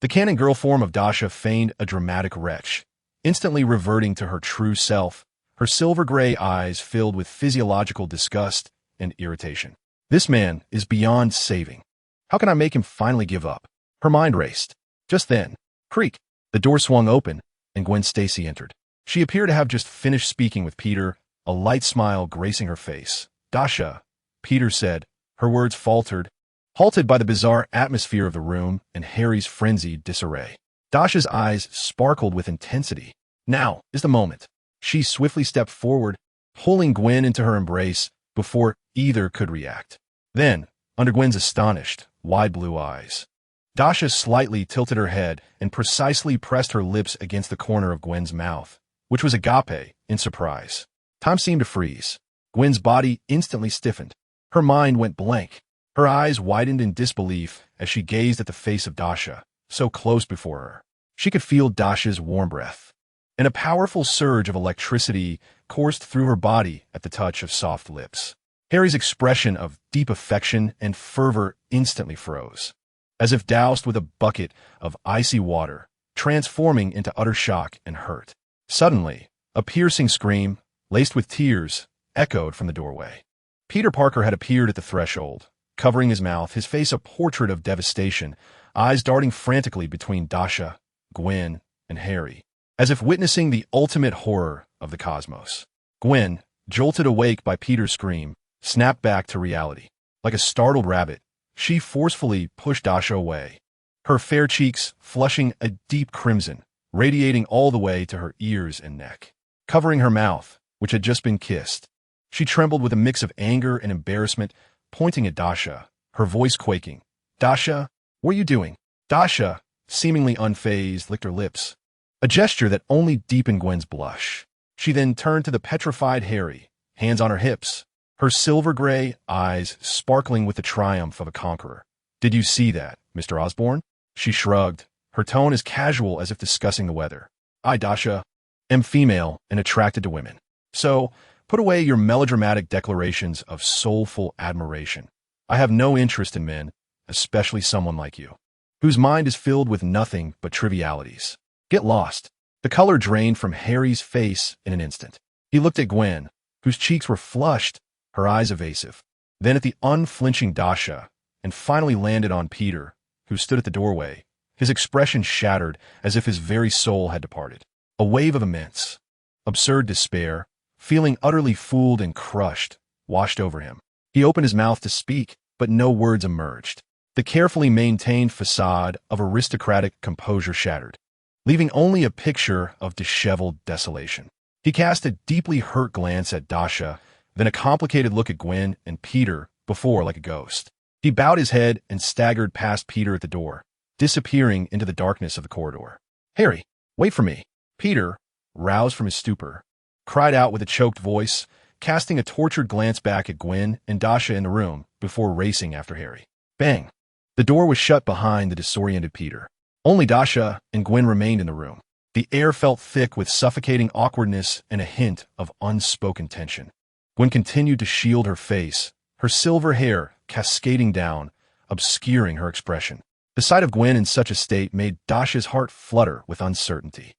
The cannon girl form of Dasha feigned a dramatic retch, instantly reverting to her true self, her silver-gray eyes filled with physiological disgust and irritation. "This man is beyond saving. How can I make him finally give up?" Her mind raced. Just then, creak, the door swung open, and Gwen Stacy entered. She appeared to have just finished speaking with Peter, a light smile gracing her face. "Dasha," Peter said, her words faltered, halted by the bizarre atmosphere of the room and Harry's frenzied disarray. Dasha's eyes sparkled with intensity. "Now is the moment." She swiftly stepped forward, pulling Gwen into her embrace before either could react. Then, under Gwen's astonished, wide blue eyes, Dasha slightly tilted her head and precisely pressed her lips against the corner of Gwen's mouth, which was agape, in surprise. Time seemed to freeze. Gwen's body instantly stiffened, Her mind went blank. Her eyes widened in disbelief as she gazed at the face of Dasha, so close before her. She could feel Dasha's warm breath, and a powerful surge of electricity coursed through her body at the touch of soft lips. Harry's expression of deep affection and fervor instantly froze, as if doused with a bucket of icy water, transforming into utter shock and hurt. Suddenly, a piercing scream, laced with tears, echoed from the doorway. Peter Parker had appeared at the threshold, covering his mouth, his face a portrait of devastation, eyes darting frantically between Dasha, Gwen, and Harry, as if witnessing the ultimate horror of the cosmos. Gwen, jolted awake by Peter's scream, snapped back to reality. Like a startled rabbit, she forcefully pushed Dasha away, her fair cheeks flushing a deep crimson, radiating all the way to her ears and neck. Covering her mouth, which had just been kissed, she trembled with a mix of anger and embarrassment, pointing at Dasha, her voice quaking. "Dasha, what are you doing?" Dasha, seemingly unfazed, licked her lips, a gesture that only deepened Gwen's blush. She then turned to the petrified Harry, hands on her hips, her silver-gray eyes sparkling with the triumph of a conqueror. "Did you see that, Mr. Osborn?" She shrugged, her tone as casual as if discussing the weather. "I, Dasha, am female and attracted to women. So, put away your melodramatic declarations of soulful admiration. I have no interest in men, especially someone like you, whose mind is filled with nothing but trivialities. Get lost." The color drained from Harry's face in an instant. He looked at Gwen, whose cheeks were flushed, her eyes evasive, then at the unflinching Dasha, and finally landed on Peter, who stood at the doorway, his expression shattered as if his very soul had departed. A wave of immense, absurd despair, feeling utterly fooled and crushed, washed over him. He opened his mouth to speak, but no words emerged. The carefully maintained facade of aristocratic composure shattered, leaving only a picture of disheveled desolation. He cast a deeply hurt glance at Dasha, then a complicated look at Gwen and Peter before, like a ghost, he bowed his head and staggered past Peter at the door, disappearing into the darkness of the corridor. "Harry, wait for me." Peter, roused from his stupor, cried out with a choked voice, casting a tortured glance back at Gwen and Dasha in the room before racing after Harry. Bang! The door was shut behind the disoriented Peter. Only Dasha and Gwen remained in the room. The air felt thick with suffocating awkwardness and a hint of unspoken tension. Gwen continued to shield her face, her silver hair cascading down, obscuring her expression. The sight of Gwen in such a state made Dasha's heart flutter with uncertainty.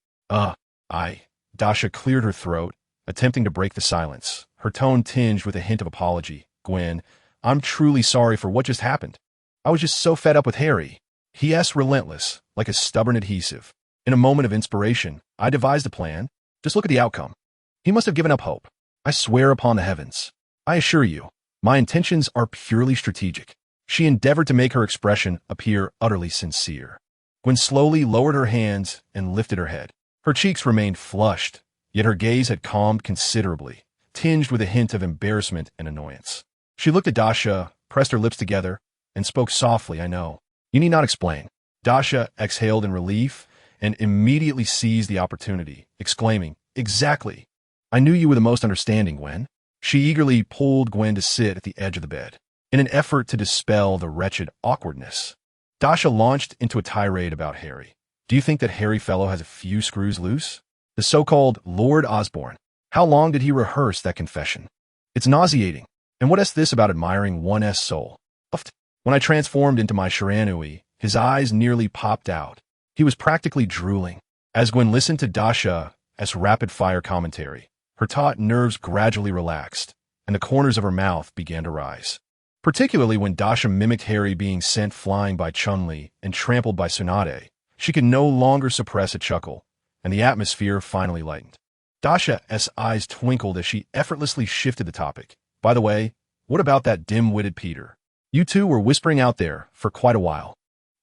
Dasha cleared her throat, attempting to break the silence, her tone tinged with a hint of apology. "Gwen, I'm truly sorry for what just happened. I was just so fed up with Harry. He*s relentless, like a stubborn adhesive. In a moment of inspiration, I devised a plan. Just look at the outcome. He must have given up hope. I swear upon the heavens. I assure you, my intentions are purely strategic." She endeavored to make her expression appear utterly sincere. Gwen slowly lowered her hands and lifted her head. Her cheeks remained flushed, yet her gaze had calmed considerably, tinged with a hint of embarrassment and annoyance. She looked at Dasha, pressed her lips together, and spoke softly. "I know. You need not explain." Dasha exhaled in relief and immediately seized the opportunity, exclaiming, "Exactly. I knew you were the most understanding, Gwen." She eagerly pulled Gwen to sit at the edge of the bed, in an effort to dispel the wretched awkwardness. Dasha launched into a tirade about Harry. "Do you think that Harry fellow has a few screws loose? The so-called Lord Osborn. How long did he rehearse that confession? It's nauseating. And what is this about admiring one's soul? When I transformed into Mai Shiranui, his eyes nearly popped out. He was practically drooling." As Gwen listened to Dasha's rapid-fire commentary, her taut nerves gradually relaxed, and the corners of her mouth began to rise. Particularly when Dasha mimicked Harry being sent flying by Chun-Li and trampled by Tsunade, she could no longer suppress a chuckle, and the atmosphere finally lightened. Dasha's eyes twinkled as she effortlessly shifted the topic. "By the way, what about that dim-witted Peter? You two were whispering out there for quite a while.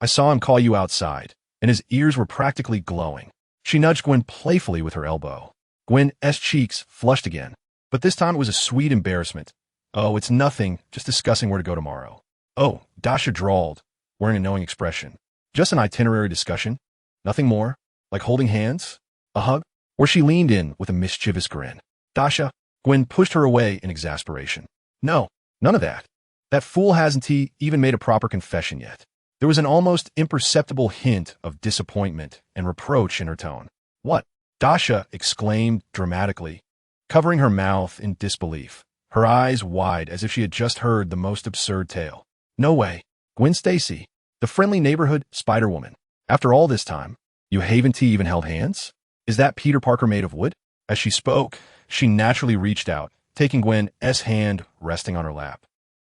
I saw him call you outside, and his ears were practically glowing." She nudged Gwen playfully with her elbow. Gwen's cheeks flushed again, but this time it was a sweet embarrassment. "Oh, it's nothing, just discussing where to go tomorrow." "Oh," Dasha drawled, wearing a knowing expression. "Just an itinerary discussion? Nothing more? Like holding hands? A hug?" Or she leaned in with a mischievous grin. "Dasha," Gwen pushed her away in exasperation. "No, none of that. That fool hasn't he even made a proper confession yet? There was an almost imperceptible hint of disappointment and reproach in her tone. What? Dasha exclaimed dramatically, covering her mouth in disbelief, her eyes wide as if she had just heard the most absurd tale. No way. Gwen Stacy, the friendly neighborhood Spider-Woman. After all this time, you haven't even held hands? Is that Peter Parker made of wood? As she spoke, she naturally reached out, taking Gwen's hand resting on her lap,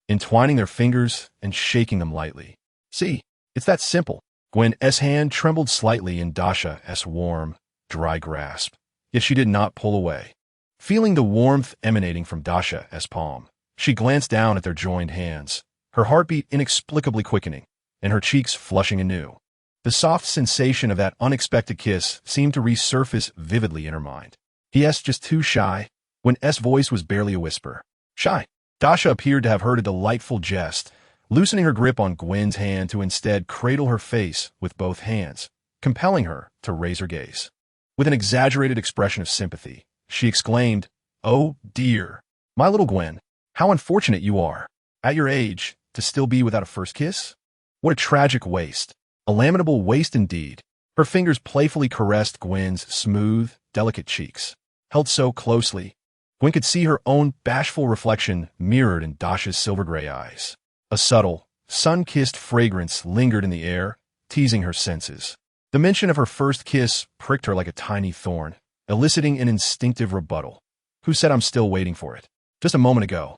entwining their fingers and shaking them lightly. See, it's that simple. Gwen's hand trembled slightly in Dasha's warm, dry grasp, yet she did not pull away. Feeling the warmth emanating from Dasha's palm, she glanced down at their joined hands, her heartbeat inexplicably quickening, and her cheeks flushing anew. The soft sensation of that unexpected kiss seemed to resurface vividly in her mind. P.S. just too shy. Gwen's voice was barely a whisper. Shy. Dasha appeared to have heard a delightful jest, loosening her grip on Gwen's hand to instead cradle her face with both hands, compelling her to raise her gaze. With an exaggerated expression of sympathy, she exclaimed, "Oh, dear. My little Gwen, how unfortunate you are, at your age, to still be without a first kiss? What a tragic waste. A lamentable waste indeed." Her fingers playfully caressed Gwen's smooth, delicate cheeks. Held so closely, Gwen could see her own bashful reflection mirrored in Dasha's silver-gray eyes. A subtle, sun-kissed fragrance lingered in the air, teasing her senses. The mention of her first kiss pricked her like a tiny thorn, eliciting an instinctive rebuttal. Who said I'm still waiting for it? Just a moment ago.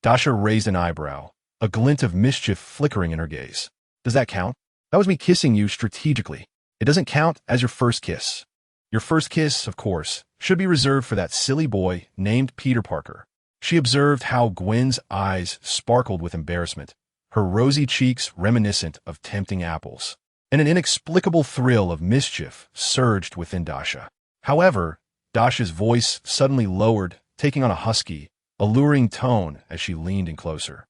Dasha raised an eyebrow, a glint of mischief flickering in her gaze. Does that count? That was me kissing you strategically. It doesn't count as your first kiss. Your first kiss, of course, should be reserved for that silly boy named Peter Parker. She observed how Gwen's eyes sparkled with embarrassment, her rosy cheeks reminiscent of tempting apples, and an inexplicable thrill of mischief surged within Dasha. However, Dasha's voice suddenly lowered, taking on a husky, alluring tone as she leaned in closer,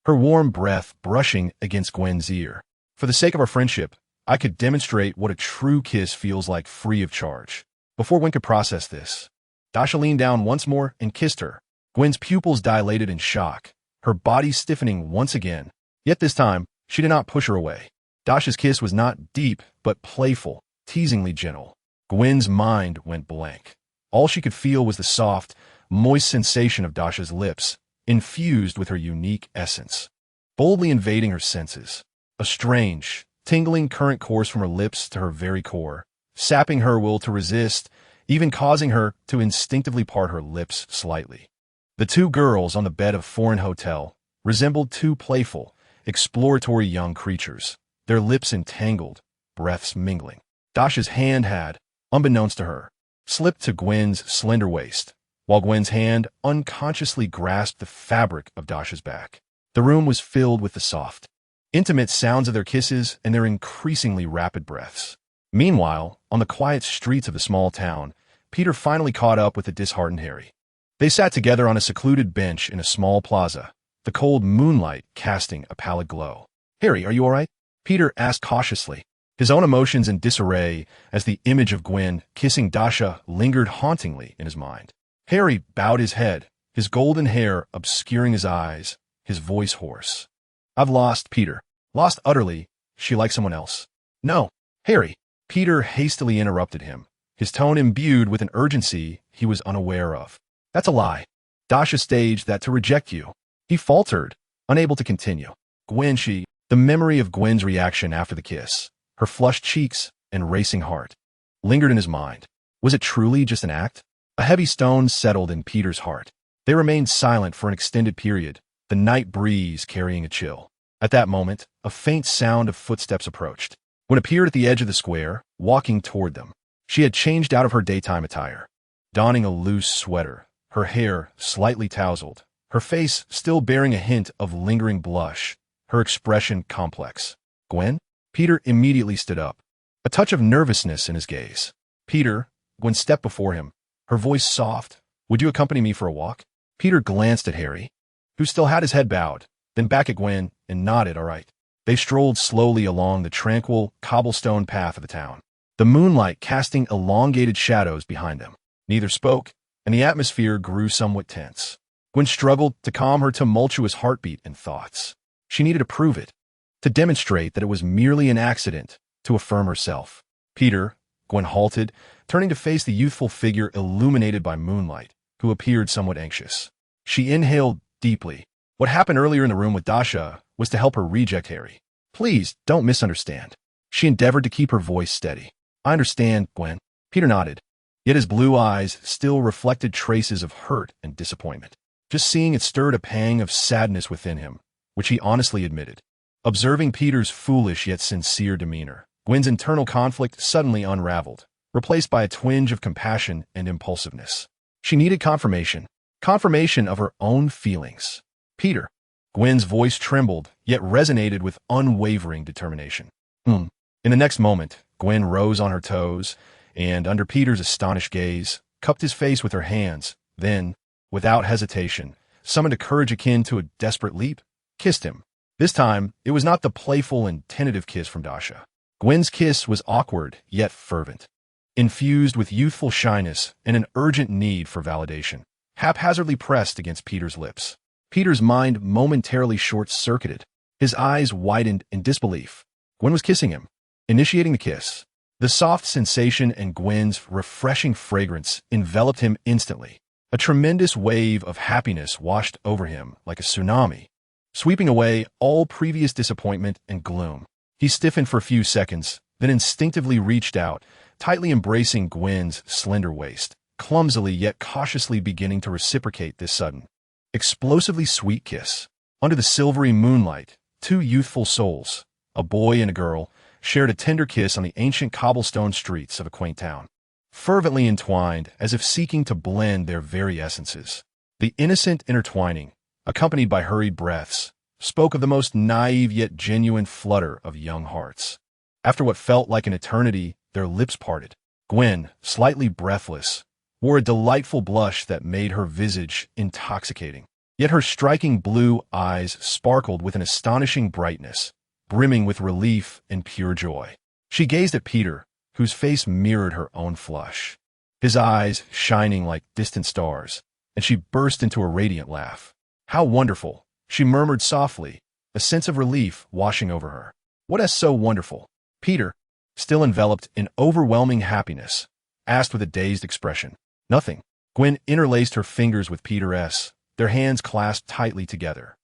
her warm breath brushing against Gwen's ear. For the sake of our friendship, I could demonstrate what a true kiss feels like free of charge. Before Gwen could process this, Dasha leaned down once more and kissed her. Gwen's pupils dilated in shock, her body stiffening once again. Yet this time, she did not push her away. Dasha's kiss was not deep, but playful, teasingly gentle. Gwen's mind went blank. All she could feel was the soft, moist sensation of Dasha's lips, infused with her unique essence, boldly invading her senses. A strange, tingling current coursed from her lips to her very core, sapping her will to resist, even causing her to instinctively part her lips slightly. The two girls on the bed of a foreign hotel resembled two playful, exploratory young creatures, their lips entangled, breaths mingling. Dasha's hand had, unbeknownst to her, slipped to Gwen's slender waist, while Gwen's hand unconsciously grasped the fabric of Dasha's back. The room was filled with the soft, intimate sounds of their kisses and their increasingly rapid breaths. Meanwhile, on the quiet streets of the small town, Peter finally caught up with the disheartened Harry. They sat together on a secluded bench in a small plaza, the cold moonlight casting a pallid glow. "Harry, are you all right?" Peter asked cautiously, his own emotions in disarray as the image of Gwen kissing Dasha lingered hauntingly in his mind. Harry bowed his head, his golden hair obscuring his eyes, his voice hoarse. "I've lost Peter. Lost utterly. She likes someone else." "No, Harry." Peter hastily interrupted him, his tone imbued with an urgency he was unaware of. "That's a lie. Dasha staged that to reject you." He faltered, unable to continue. Gwen, the memory of Gwen's reaction after the kiss, her flushed cheeks and racing heart, lingered in his mind. Was it truly just an act? A heavy stone settled in Peter's heart. They remained silent for an extended period, the night breeze carrying a chill. At that moment, a faint sound of footsteps approached. Gwen appeared at the edge of the square, walking toward them. She had changed out of her daytime attire, donning a loose sweater, her hair slightly tousled, her face still bearing a hint of lingering blush, her expression complex. "Gwen?" Peter immediately stood up, a touch of nervousness in his gaze. "Peter," Gwen stepped before him, her voice soft. "Would you accompany me for a walk?" Peter glanced at Harry, who still had his head bowed, then back at Gwen, and nodded all right. They strolled slowly along the tranquil, cobblestone path of the town, the moonlight casting elongated shadows behind them. Neither spoke, and the atmosphere grew somewhat tense. Gwen struggled to calm her tumultuous heartbeat and thoughts. She needed to prove it, to demonstrate that it was merely an accident, to affirm herself. Peter, Gwen halted, turning to face the youthful figure illuminated by moonlight, who appeared somewhat anxious. She inhaled deeply. What happened earlier in the room with Dasha was to help her reject Harry. Please, don't misunderstand. She endeavored to keep her voice steady. I understand, Gwen. Peter nodded. Yet his blue eyes still reflected traces of hurt and disappointment. Just seeing it stirred a pang of sadness within him, which he honestly admitted. Observing Peter's foolish yet sincere demeanor, Gwen's internal conflict suddenly unraveled, replaced by a twinge of compassion and impulsiveness. She needed confirmation of her own feelings. Peter. Gwen's voice trembled, yet resonated with unwavering determination. In the next moment, Gwen rose on her toes, and under Peter's astonished gaze, cupped his face with her hands, then, without hesitation, summoned a courage akin to a desperate leap, kissed him. This time, it was not the playful and tentative kiss from Dasha. Gwen's kiss was awkward, yet fervent, infused with youthful shyness and an urgent need for validation, haphazardly pressed against Peter's lips. Peter's mind momentarily short-circuited. His eyes widened in disbelief. Gwen was kissing him, initiating the kiss. The soft sensation and Gwen's refreshing fragrance enveloped him instantly. A tremendous wave of happiness washed over him like a tsunami, sweeping away all previous disappointment and gloom. He stiffened for a few seconds, then instinctively reached out, tightly embracing Gwen's slender waist, clumsily yet cautiously beginning to reciprocate this sudden, explosively sweet kiss. Under the silvery moonlight, two youthful souls, a boy and a girl, shared a tender kiss on the ancient cobblestone streets of a quaint town, fervently entwined as if seeking to blend their very essences. The innocent intertwining, accompanied by hurried breaths, spoke of the most naive yet genuine flutter of young hearts. After what felt like an eternity, their lips parted. Gwen, slightly breathless, wore a delightful blush that made her visage intoxicating. Yet her striking blue eyes sparkled with an astonishing brightness, brimming with relief and pure joy. She gazed at Peter, whose face mirrored her own flush, his eyes shining like distant stars, and she burst into a radiant laugh. How wonderful, she murmured softly, a sense of relief washing over her. What is so wonderful? Peter, still enveloped in overwhelming happiness, asked with a dazed expression. Nothing. Gwen interlaced her fingers with Peter's, their hands clasped tightly together,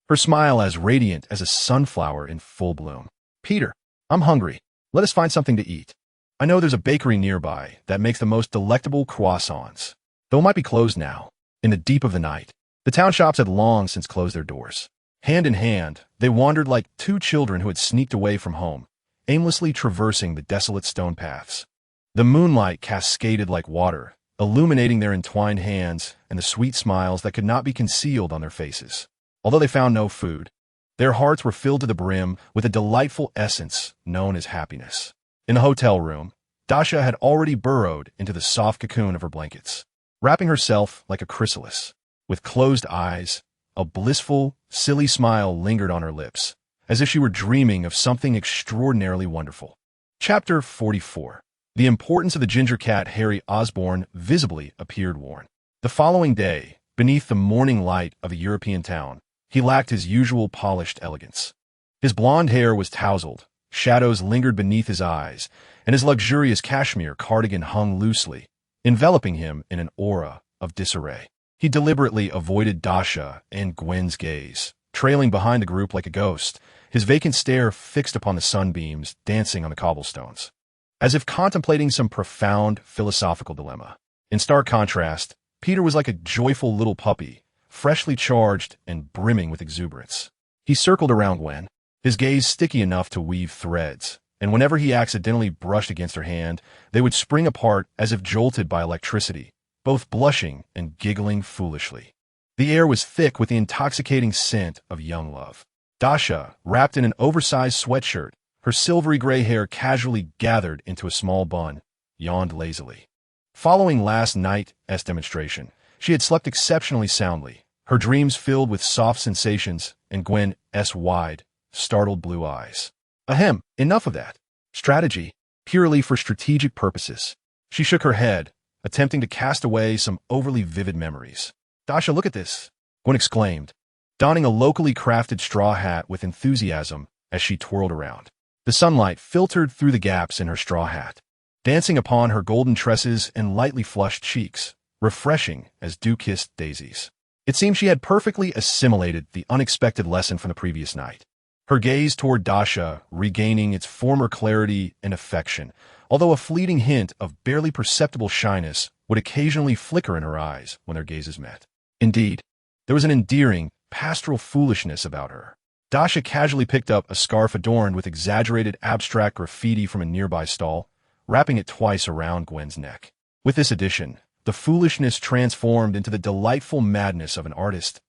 her smile as radiant as a sunflower in full bloom. Peter, I'm hungry. Let us find something to eat. I know there's a bakery nearby that makes the most delectable croissants, though it might be closed now. In the deep of the night, the town shops had long since closed their doors. Hand in hand, they wandered like two children who had sneaked away from home, aimlessly traversing the desolate stone paths. The moonlight cascaded like water, illuminating their entwined hands and the sweet smiles that could not be concealed on their faces. Although they found no food, their hearts were filled to the brim with a delightful essence known as happiness. In the hotel room, Dasha had already burrowed into the soft cocoon of her blankets, wrapping herself like a chrysalis. With closed eyes, a blissful, silly smile lingered on her lips, as if she were dreaming of something extraordinarily wonderful. Chapter 44. The importance of the ginger cat Harry Osborn visibly appeared worn. The following day, beneath the morning light of a European town, he lacked his usual polished elegance. His blonde hair was tousled, shadows lingered beneath his eyes, and his luxurious cashmere cardigan hung loosely, enveloping him in an aura of disarray. He deliberately avoided Dasha and Gwen's gaze, trailing behind the group like a ghost, his vacant stare fixed upon the sunbeams dancing on the cobblestones, as if contemplating some profound philosophical dilemma. In stark contrast, Peter was like a joyful little puppy, freshly charged and brimming with exuberance. He circled around Gwen, his gaze sticky enough to weave threads, and whenever he accidentally brushed against her hand, they would spring apart as if jolted by electricity, both blushing and giggling foolishly. The air was thick with the intoxicating scent of young love. Dasha, wrapped in an oversized sweatshirt, her silvery gray hair casually gathered into a small bun, yawned lazily. Following last night's demonstration, she had slept exceptionally soundly, her dreams filled with soft sensations and Gwen's wide, startled blue eyes. Ahem, enough of that. Strategy, purely for strategic purposes. She shook her head, attempting to cast away some overly vivid memories. Dasha, look at this. Gwen exclaimed, donning a locally crafted straw hat with enthusiasm as she twirled around. The sunlight filtered through the gaps in her straw hat, dancing upon her golden tresses and lightly flushed cheeks, refreshing as dew-kissed daisies. It seemed she had perfectly assimilated the unexpected lesson from the previous night. Her gaze toward Dasha regaining its former clarity and affection, although a fleeting hint of barely perceptible shyness would occasionally flicker in her eyes when their gazes met. Indeed, there was an endearing, pastoral foolishness about her. Dasha casually picked up a scarf adorned with exaggerated abstract graffiti from a nearby stall, wrapping it twice around Gwen's neck. With this addition, the foolishness transformed into the delightful madness of an artist.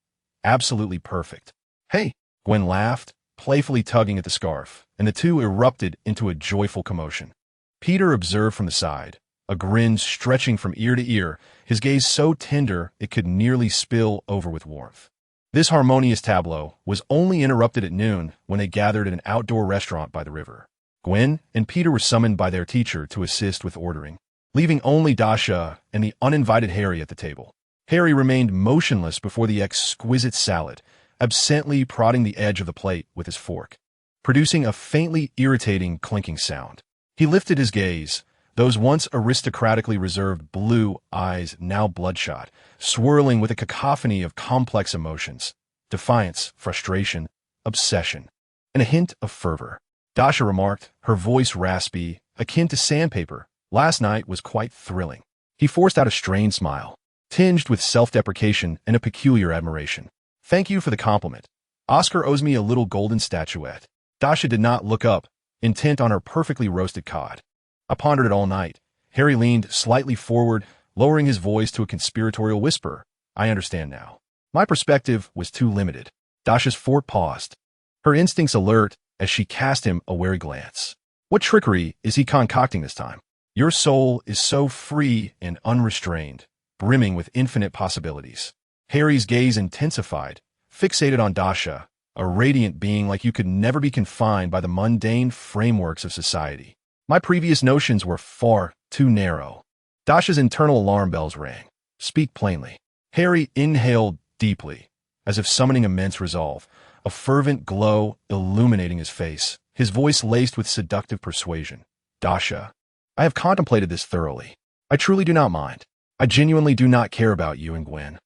Absolutely perfect. Hey, Gwen laughed, playfully tugging at the scarf, and the two erupted into a joyful commotion. Peter observed from the side, a grin stretching from ear to ear, his gaze so tender it could nearly spill over with warmth. This harmonious tableau was only interrupted at noon when they gathered at an outdoor restaurant by the river. Gwen and Peter were summoned by their teacher to assist with ordering, leaving only Dasha and the uninvited Harry at the table. Harry remained motionless before the exquisite salad, absently prodding the edge of the plate with his fork, producing a faintly irritating clinking sound. He lifted his gaze, those once aristocratically reserved blue eyes now bloodshot, swirling with a cacophony of complex emotions, defiance, frustration, obsession, and a hint of fervor. Dasha remarked, her voice raspy, akin to sandpaper. Last night was quite thrilling. He forced out a strained smile, tinged with self-deprecation and a peculiar admiration. Thank you for the compliment. Oscar owes me a little golden statuette. Dasha did not look up, intent on her perfectly roasted cod. I pondered it all night. Harry leaned slightly forward, lowering his voice to a conspiratorial whisper. I understand now. My perspective was too limited. Dasha's fork paused, her instincts alert as she cast him a wary glance. What trickery is he concocting this time? Your soul is so free and unrestrained, brimming with infinite possibilities. Harry's gaze intensified, fixated on Dasha, a radiant being like you could never be confined by the mundane frameworks of society. My previous notions were far too narrow. Dasha's internal alarm bells rang. Speak plainly. Harry inhaled deeply, as if summoning immense resolve, a fervent glow illuminating his face, his voice laced with seductive persuasion. Dasha, I have contemplated this thoroughly. I truly do not mind. I genuinely do not care about you and Gwen.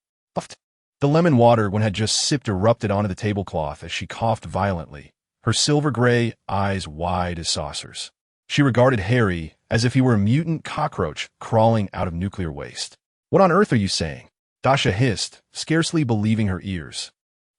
The lemon water Gwen had just sipped erupted onto the tablecloth as she coughed violently, her silver-gray eyes wide as saucers. She regarded Harry as if he were a mutant cockroach crawling out of nuclear waste. What on earth are you saying? Dasha hissed, scarcely believing her ears.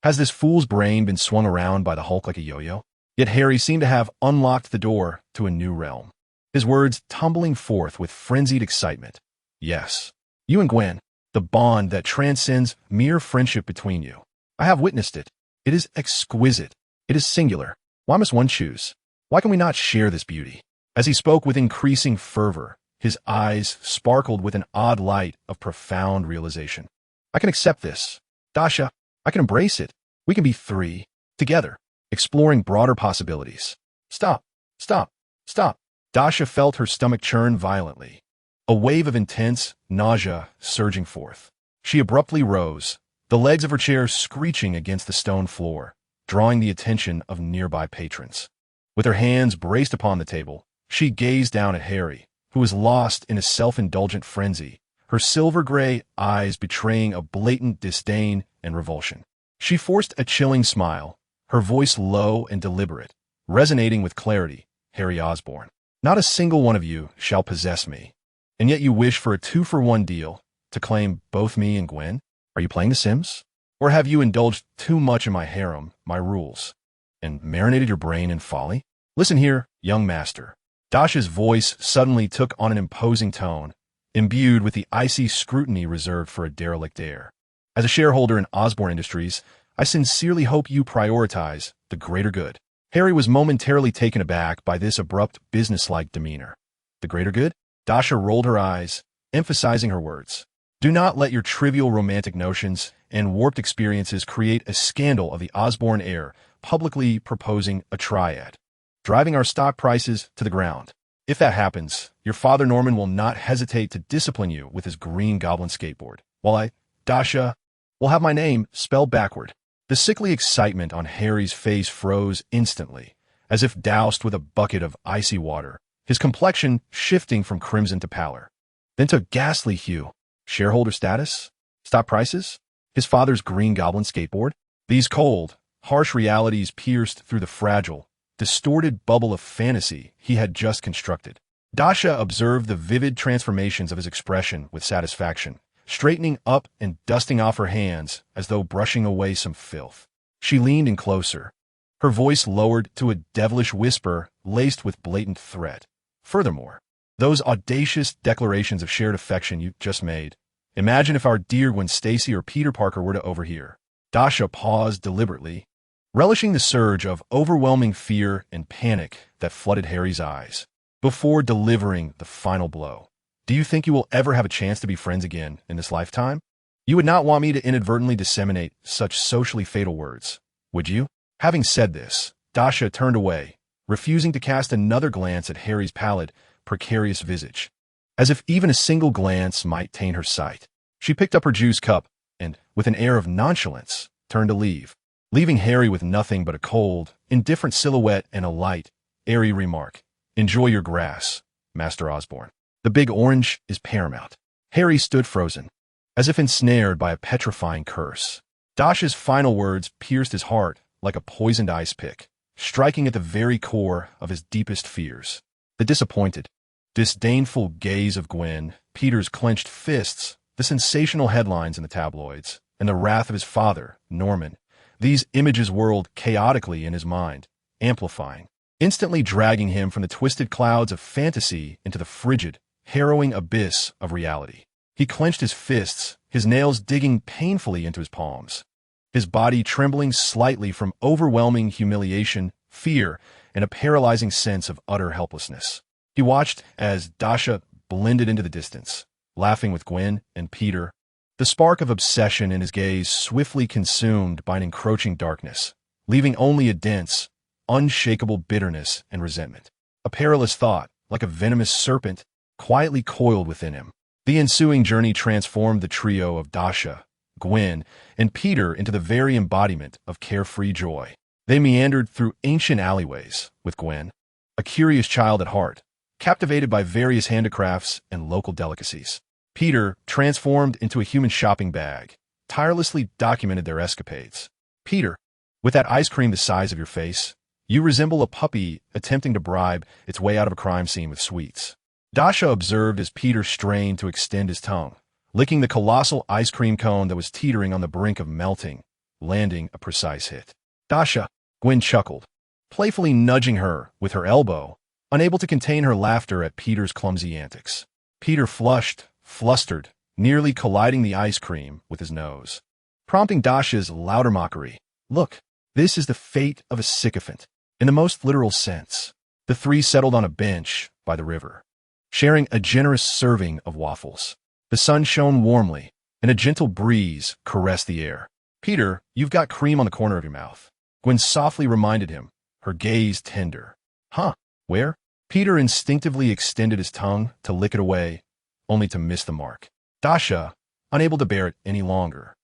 Has this fool's brain been swung around by the Hulk like a yo-yo? Yet Harry seemed to have unlocked the door to a new realm, his words tumbling forth with frenzied excitement. Yes, you and Gwen, the bond that transcends mere friendship between you. I have witnessed it. It is exquisite. It is singular. Why must one choose? Why can we not share this beauty? As he spoke with increasing fervor, his eyes sparkled with an odd light of profound realization. I can accept this. Dasha, I can embrace it. We can be three, together, exploring broader possibilities. Stop, stop, stop. Dasha felt her stomach churn violently, a wave of intense nausea surging forth. She abruptly rose, the legs of her chair screeching against the stone floor, drawing the attention of nearby patrons. With her hands braced upon the table, she gazed down at Harry, who was lost in a self-indulgent frenzy, her silver-gray eyes betraying a blatant disdain and revulsion. She forced a chilling smile, her voice low and deliberate, resonating with clarity. Harry Osborn, not a single one of you shall possess me. And yet you wish for a 2-for-1 deal to claim both me and Gwen? Are you playing The Sims? Or have you indulged too much in my harem, my rules, and marinated your brain in folly? Listen here, young master. Dasha's voice suddenly took on an imposing tone, imbued with the icy scrutiny reserved for a derelict heir. As a shareholder in Osborn Industries, I sincerely hope you prioritize the greater good. Harry was momentarily taken aback by this abrupt, businesslike demeanor. The greater good? Dasha rolled her eyes, emphasizing her words. Do not let your trivial romantic notions and warped experiences create a scandal of the Osborn heir publicly proposing a triad, driving our stock prices to the ground. If that happens, your father Norman will not hesitate to discipline you with his green goblin skateboard. While Dasha, will have my name spelled backward. The sickly excitement on Harry's face froze instantly, as if doused with a bucket of icy water, his complexion shifting from crimson to pallor, then to ghastly hue. Shareholder status? Stock prices? His father's green goblin skateboard? These cold, harsh realities pierced through the fragile, distorted bubble of fantasy he had just constructed. Dasha observed the vivid transformations of his expression with satisfaction, straightening up and dusting off her hands as though brushing away some filth. She leaned in closer, her voice lowered to a devilish whisper laced with blatant threat. Furthermore, those audacious declarations of shared affection you just made. Imagine if our dear Gwen Stacy or Peter Parker were to overhear. Dasha paused deliberately, relishing the surge of overwhelming fear and panic that flooded Harry's eyes. Before delivering the final blow, do you think you will ever have a chance to be friends again in this lifetime? You would not want me to inadvertently disseminate such socially fatal words, would you? Having said this, Dasha turned away, refusing to cast another glance at Harry's pallid, precarious visage, as if even a single glance might taint her sight. She picked up her juice cup and, with an air of nonchalance, turned to leave, leaving Harry with nothing but a cold, indifferent silhouette and a light, airy remark. Enjoy your grass, Master Osborn. The big orange is paramount. Harry stood frozen, as if ensnared by a petrifying curse. Dasha's final words pierced his heart like a poisoned ice pick, striking at the very core of his deepest fears. The disappointed, disdainful gaze of Gwen, Peter's clenched fists, the sensational headlines in the tabloids, and the wrath of his father, Norman. These images whirled chaotically in his mind, amplifying, instantly dragging him from the twisted clouds of fantasy into the frigid, harrowing abyss of reality. He clenched his fists, his nails digging painfully into his palms, his body trembling slightly from overwhelming humiliation, fear, and a paralyzing sense of utter helplessness. He watched as Dasha blended into the distance, laughing with Gwen and Peter, the spark of obsession in his gaze swiftly consumed by an encroaching darkness, leaving only a dense, unshakable bitterness and resentment. A perilous thought, like a venomous serpent, quietly coiled within him. The ensuing journey transformed the trio of Dasha, Gwen, and Peter into the very embodiment of carefree joy. They meandered through ancient alleyways, with Gwen, a curious child at heart, captivated by various handicrafts and local delicacies. Peter, transformed into a human shopping bag, tirelessly documented their escapades. Peter, with that ice cream the size of your face, you resemble a puppy attempting to bribe its way out of a crime scene with sweets. Dasha observed as Peter strained to extend his tongue, licking the colossal ice cream cone that was teetering on the brink of melting, landing a precise hit. Dasha, Gwen chuckled, playfully nudging her with her elbow, unable to contain her laughter at Peter's clumsy antics. Peter flushed, flustered, nearly colliding the ice cream with his nose, prompting Dasha's louder mockery. Look, this is the fate of a sycophant, in the most literal sense. The three settled on a bench by the river, sharing a generous serving of waffles. The sun shone warmly, and a gentle breeze caressed the air. Peter, you've got cream on the corner of your mouth. Gwen softly reminded him, her gaze tender. Huh, where? Peter instinctively extended his tongue to lick it away, only to miss the mark. Dasha, unable to bear it any longer,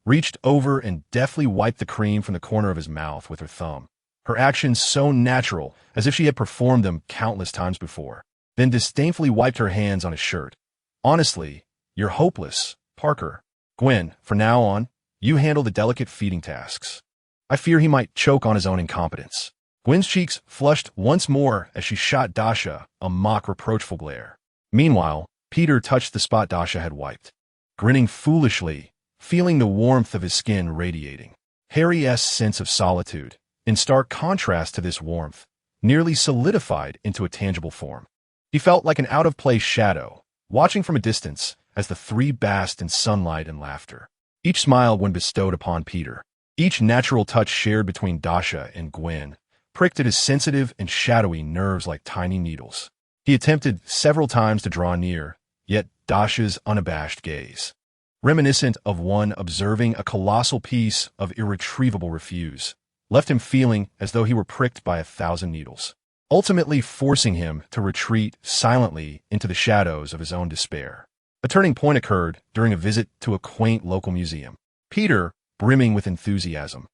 reached over and deftly wiped the cream from the corner of his mouth with her thumb, her actions so natural as if she had performed them countless times before, then disdainfully wiped her hands on his shirt. Honestly, you're hopeless, Parker. Gwen, from now on, you handle the delicate feeding tasks. I fear he might choke on his own incompetence. Gwen's cheeks flushed once more as she shot Dasha a mock reproachful glare. Meanwhile, Peter touched the spot Dasha had wiped, grinning foolishly, feeling the warmth of his skin radiating. Harry's sense of solitude, in stark contrast to this warmth, nearly solidified into a tangible form. He felt like an out-of-place shadow, watching from a distance as the three basked in sunlight and laughter, each smile when bestowed upon Peter. Each natural touch shared between Dasha and Gwen pricked at his sensitive and shadowy nerves like tiny needles. He attempted several times to draw near, yet Dasha's unabashed gaze, reminiscent of one observing a colossal piece of irretrievable refuse, left him feeling as though he were pricked by 1,000 needles, ultimately forcing him to retreat silently into the shadows of his own despair. A turning point occurred during a visit to a quaint local museum. Peter, brimming with enthusiasm,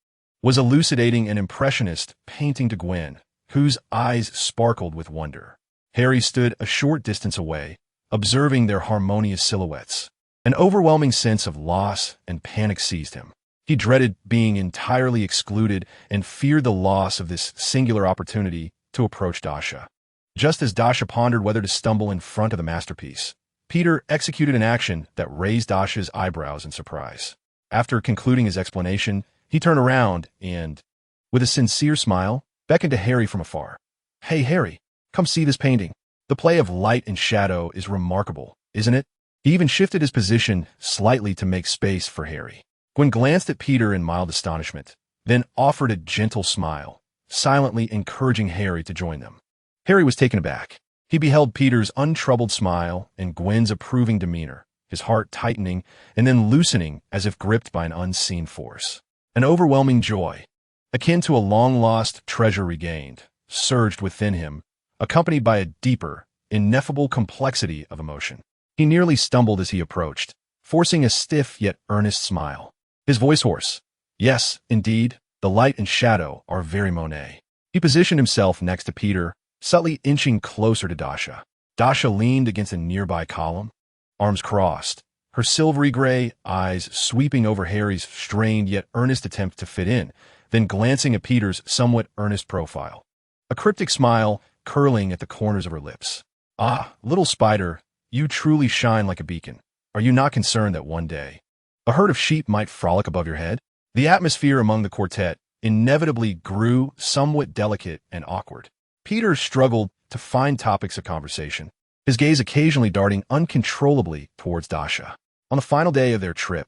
was elucidating an impressionist painting to Gwen, whose eyes sparkled with wonder. Harry stood a short distance away, observing their harmonious silhouettes. An overwhelming sense of loss and panic seized him. He dreaded being entirely excluded and feared the loss of this singular opportunity to approach Dasha. Just as Dasha pondered whether to stumble in front of the masterpiece, Peter executed an action that raised Dasha's eyebrows in surprise. After concluding his explanation, he turned around and, with a sincere smile, beckoned to Harry from afar. "Hey, Harry, come see this painting. The play of light and shadow is remarkable, isn't it?" He even shifted his position slightly to make space for Harry. Gwen glanced at Peter in mild astonishment, then offered a gentle smile, silently encouraging Harry to join them. Harry was taken aback. He beheld Peter's untroubled smile and Gwen's approving demeanor, his heart tightening and then loosening as if gripped by an unseen force. An overwhelming joy, akin to a long-lost treasure regained, surged within him, accompanied by a deeper, ineffable complexity of emotion. He nearly stumbled as he approached, forcing a stiff yet earnest smile. His voice hoarse. Yes, indeed, the light and shadow are very Monet. He positioned himself next to Peter, subtly inching closer to Dasha. Dasha leaned against a nearby column, arms crossed, her silvery gray eyes sweeping over Harry's strained yet earnest attempt to fit in, then glancing at Peter's somewhat earnest profile. A cryptic smile curling at the corners of her lips. "Ah, little spider, you truly shine like a beacon. Are you not concerned that one day a herd of sheep might frolic above your head?" The atmosphere among the quartet inevitably grew somewhat delicate and awkward. Peter struggled to find topics of conversation, his gaze occasionally darting uncontrollably towards Dasha. On the final day of their trip,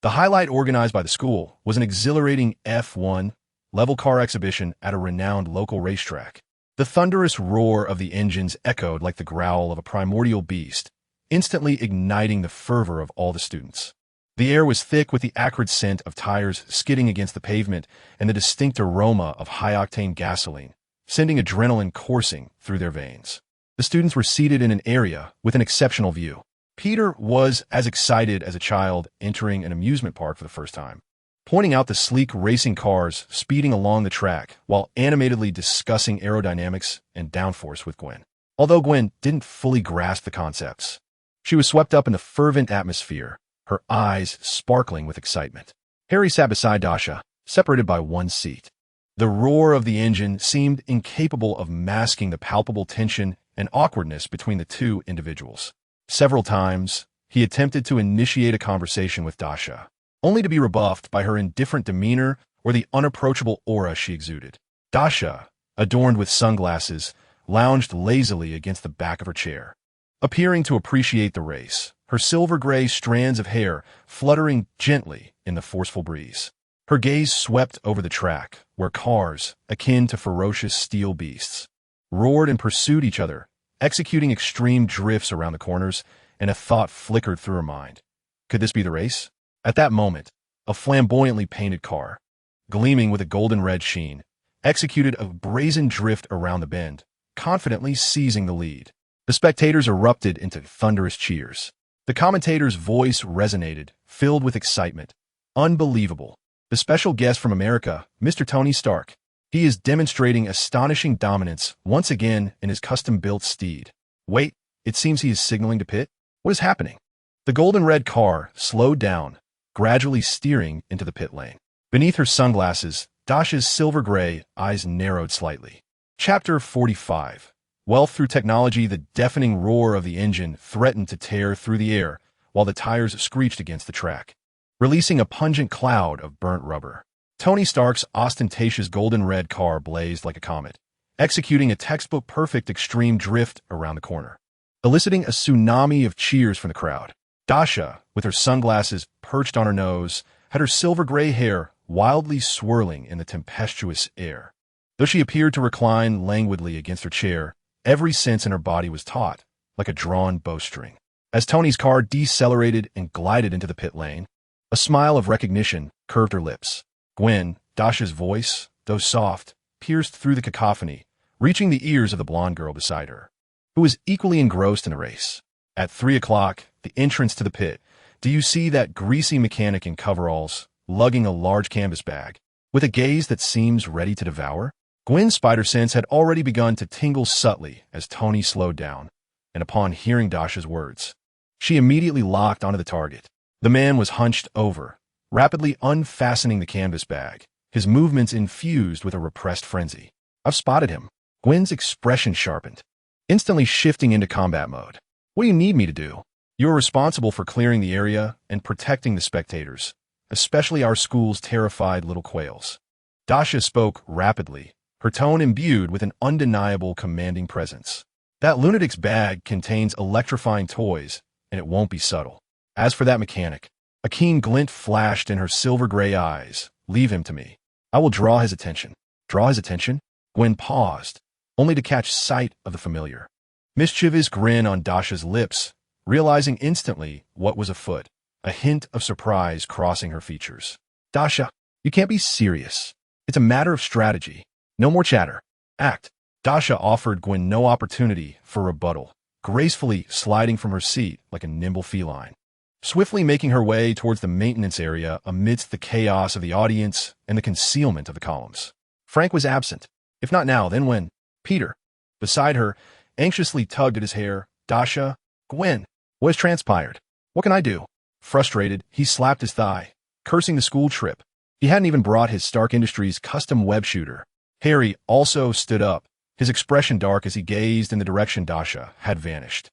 the highlight organized by the school was an exhilarating F1 level car exhibition at a renowned local racetrack. The thunderous roar of the engines echoed like the growl of a primordial beast, instantly igniting the fervor of all the students. The air was thick with the acrid scent of tires skidding against the pavement and the distinct aroma of high-octane gasoline, sending adrenaline coursing through their veins. The students were seated in an area with an exceptional view. Peter was as excited as a child entering an amusement park for the first time, pointing out the sleek racing cars speeding along the track while animatedly discussing aerodynamics and downforce with Gwen. Although Gwen didn't fully grasp the concepts, she was swept up in the fervent atmosphere, her eyes sparkling with excitement. Harry sat beside Dasha, separated by one seat. The roar of the engine seemed incapable of masking the palpable tension and awkwardness between the two individuals. Several times, he attempted to initiate a conversation with Dasha, only to be rebuffed by her indifferent demeanor or the unapproachable aura she exuded. Dasha, adorned with sunglasses, lounged lazily against the back of her chair, appearing to appreciate the race, her silver-gray strands of hair fluttering gently in the forceful breeze. Her gaze swept over the track, where cars, akin to ferocious steel beasts, roared and pursued each other, executing extreme drifts around the corners, and a thought flickered through her mind. Could this be the race? At that moment, a flamboyantly painted car, gleaming with a golden-red sheen, executed a brazen drift around the bend, confidently seizing the lead. The spectators erupted into thunderous cheers. The commentator's voice resonated, filled with excitement. Unbelievable. The special guest from America, Mr. Tony Stark. He is demonstrating astonishing dominance once again in his custom-built steed. Wait, it seems he is signaling to pit? What is happening? The golden-red car slowed down, gradually steering into the pit lane. Beneath her sunglasses, Dasha's silver-gray eyes narrowed slightly. Chapter 45. Wealth through technology. The deafening roar of the engine threatened to tear through the air while the tires screeched against the track, releasing a pungent cloud of burnt rubber. Tony Stark's ostentatious golden-red car blazed like a comet, executing a textbook-perfect extreme drift around the corner, eliciting a tsunami of cheers from the crowd. Dasha, with her sunglasses perched on her nose, had her silver-gray hair wildly swirling in the tempestuous air. Though she appeared to recline languidly against her chair, every sense in her body was taut, like a drawn bowstring. As Tony's car decelerated and glided into the pit lane, a smile of recognition curved her lips. Gwen, Dasha's voice, though soft, pierced through the cacophony, reaching the ears of the blonde girl beside her, who was equally engrossed in the race. At 3 o'clock, the entrance to the pit, do you see that greasy mechanic in coveralls, lugging a large canvas bag. With a gaze that seems ready to devour, Gwen's spider sense had already begun to tingle subtly as Tony slowed down, and upon hearing Dasha's words, she immediately locked onto the target. The man was hunched over, rapidly unfastening the canvas bag, his movements infused with a repressed frenzy. "I've spotted him." Gwen's expression sharpened, instantly shifting into combat mode. "What do you need me to do?" "You are responsible for clearing the area and protecting the spectators, especially our school's terrified little quails." Dasha spoke rapidly, her tone imbued with an undeniable commanding presence. "That lunatic's bag contains electrifying toys, and it won't be subtle. As for that mechanic," a keen glint flashed in her silver-gray eyes, "leave him to me. I will draw his attention." "Draw his attention?" Gwen paused, only to catch sight of the familiar, mischievous grin on Dasha's lips, realizing instantly what was afoot, a hint of surprise crossing her features. "Dasha, you can't be serious. It's a matter of strategy. No more chatter. Act." Dasha offered Gwen no opportunity for rebuttal, gracefully sliding from her seat like a nimble feline, swiftly making her way towards the maintenance area amidst the chaos of the audience and the concealment of the columns. Frank was absent. If not now, then when? Peter, beside her, anxiously tugged at his hair. "Dasha, Gwen, what has transpired? What can I do?" Frustrated, he slapped his thigh, cursing the school trip. He hadn't even brought his Stark Industries custom web shooter. Harry also stood up, his expression dark as he gazed in the direction Dasha had vanished,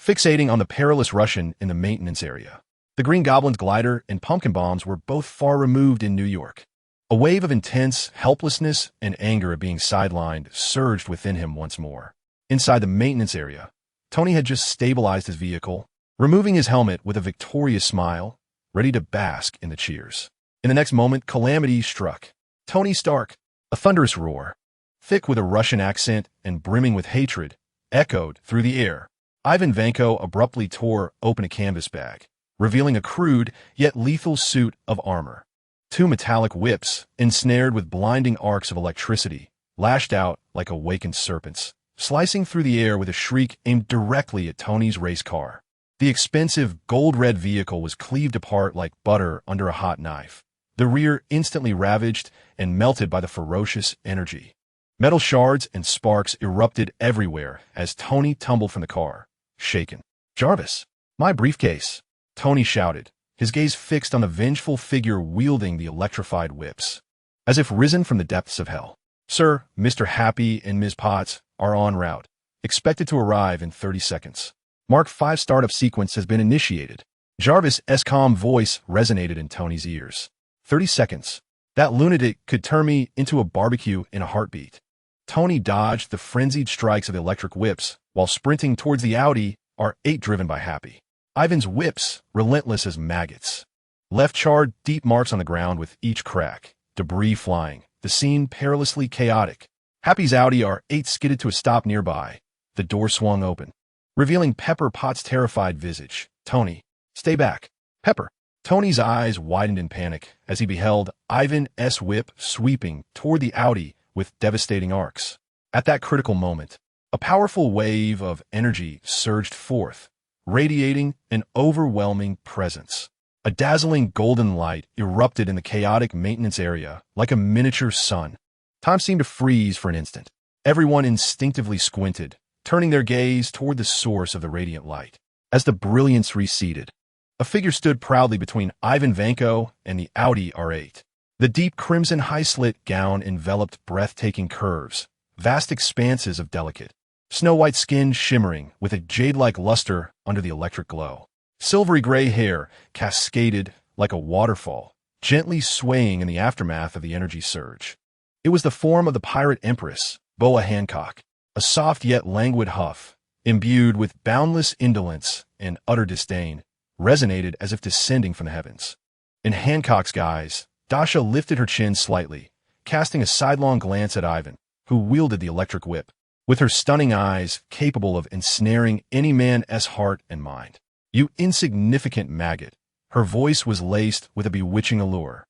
fixating on the perilous Russian in the maintenance area. The Green Goblin's glider and pumpkin bombs were both far removed in New York. A wave of intense helplessness and anger at being sidelined surged within him once more. Inside the maintenance area, Tony had just stabilized his vehicle, removing his helmet with a victorious smile, ready to bask in the cheers. In the next moment, calamity struck. Tony Stark, a thunderous roar, thick with a Russian accent and brimming with hatred, echoed through the air. Ivan Vanko abruptly tore open a canvas bag, revealing a crude yet lethal suit of armor. Two metallic whips, ensnared with blinding arcs of electricity, lashed out like awakened serpents, slicing through the air with a shriek aimed directly at Tony's race car. The expensive gold-red vehicle was cleaved apart like butter under a hot knife, the rear instantly ravaged and melted by the ferocious energy. Metal shards and sparks erupted everywhere as Tony tumbled from the car, shaken. "Jarvis, my briefcase!" Tony shouted, his gaze fixed on the vengeful figure wielding the electrified whips, as if risen from the depths of hell. "Sir, Mr. Happy and Ms. Potts are en route, expected to arrive in 30 seconds. Mark 5 startup sequence has been initiated." Jarvis' calm voice resonated in Tony's ears. 30 seconds. That lunatic could turn me into a barbecue in a heartbeat. Tony dodged the frenzied strikes of the electric whips while sprinting towards the Audi R8 driven by Happy. Ivan's whips, relentless as maggots, left charred deep marks on the ground with each crack, debris flying, the scene perilously chaotic. Happy's Audi R8 skidded to a stop nearby. The door swung open, revealing Pepper Potts' terrified visage. "Tony, stay back." "Pepper." Tony's eyes widened in panic as he beheld Ivan's whip sweeping toward the Audi with devastating arcs. At that critical moment, a powerful wave of energy surged forth, radiating an overwhelming presence. A dazzling golden light erupted in the chaotic maintenance area like a miniature sun. Time seemed to freeze for an instant. Everyone instinctively squinted, turning their gaze toward the source of the radiant light. As the brilliance receded, a figure stood proudly between Ivan Vanko and the Audi R8. The deep crimson high-slit gown enveloped breathtaking curves, vast expanses of delicate, snow-white skin shimmering with a jade-like luster under the electric glow. Silvery gray hair cascaded like a waterfall, gently swaying in the aftermath of the energy surge. It was the form of the pirate empress, Boa Hancock, a soft yet languid huff, imbued with boundless indolence and utter disdain, resonated as if descending from the heavens. In Hancock's guise, Dasha lifted her chin slightly, casting a sidelong glance at Ivan, who wielded the electric whip, with her stunning eyes capable of ensnaring any man's heart and mind. "You insignificant maggot." Her voice was laced with a bewitching allure,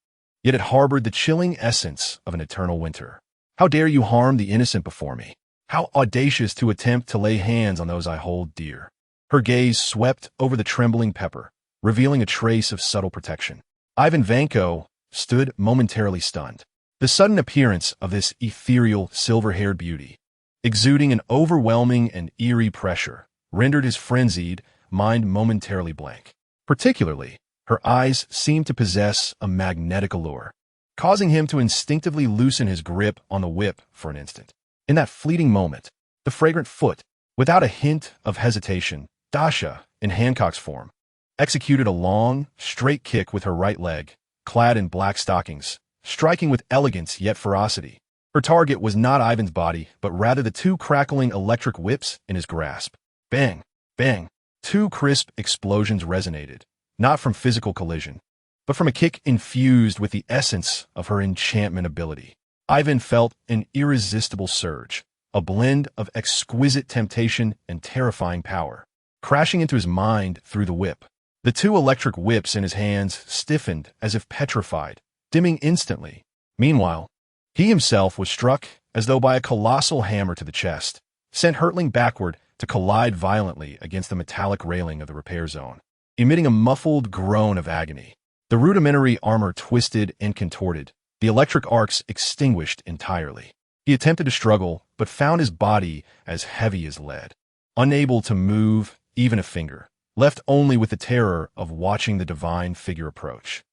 yet it harbored the chilling essence of an eternal winter. "How dare you harm the innocent before me? How audacious to attempt to lay hands on those I hold dear." Her gaze swept over the trembling Pepper, revealing a trace of subtle protection. Ivan Vanko, stood momentarily stunned. The sudden appearance of this ethereal, silver-haired beauty, exuding an overwhelming and eerie pressure, rendered his frenzied mind momentarily blank. Particularly, her eyes seemed to possess a magnetic allure, causing him to instinctively loosen his grip on the whip for an instant. In that fleeting moment, the fragrant foot, without a hint of hesitation, Dasha, in Hancock's form, executed a long, straight kick with her right leg, clad in black stockings, striking with elegance yet ferocity. Her target was not Ivan's body, but rather the two crackling electric whips in his grasp. Bang! Bang! Two crisp explosions resonated, not from physical collision, but from a kick infused with the essence of her enchantment ability. Ivan felt an irresistible surge, a blend of exquisite temptation and terrifying power, crashing into his mind through the whip. The two electric whips in his hands stiffened as if petrified, dimming instantly. Meanwhile, he himself was struck as though by a colossal hammer to the chest, sent hurtling backward to collide violently against the metallic railing of the repair zone, emitting a muffled groan of agony. The rudimentary armor twisted and contorted, the electric arcs extinguished entirely. He attempted to struggle, but found his body as heavy as lead, unable to move even a finger, left only with the terror of watching the divine figure approach.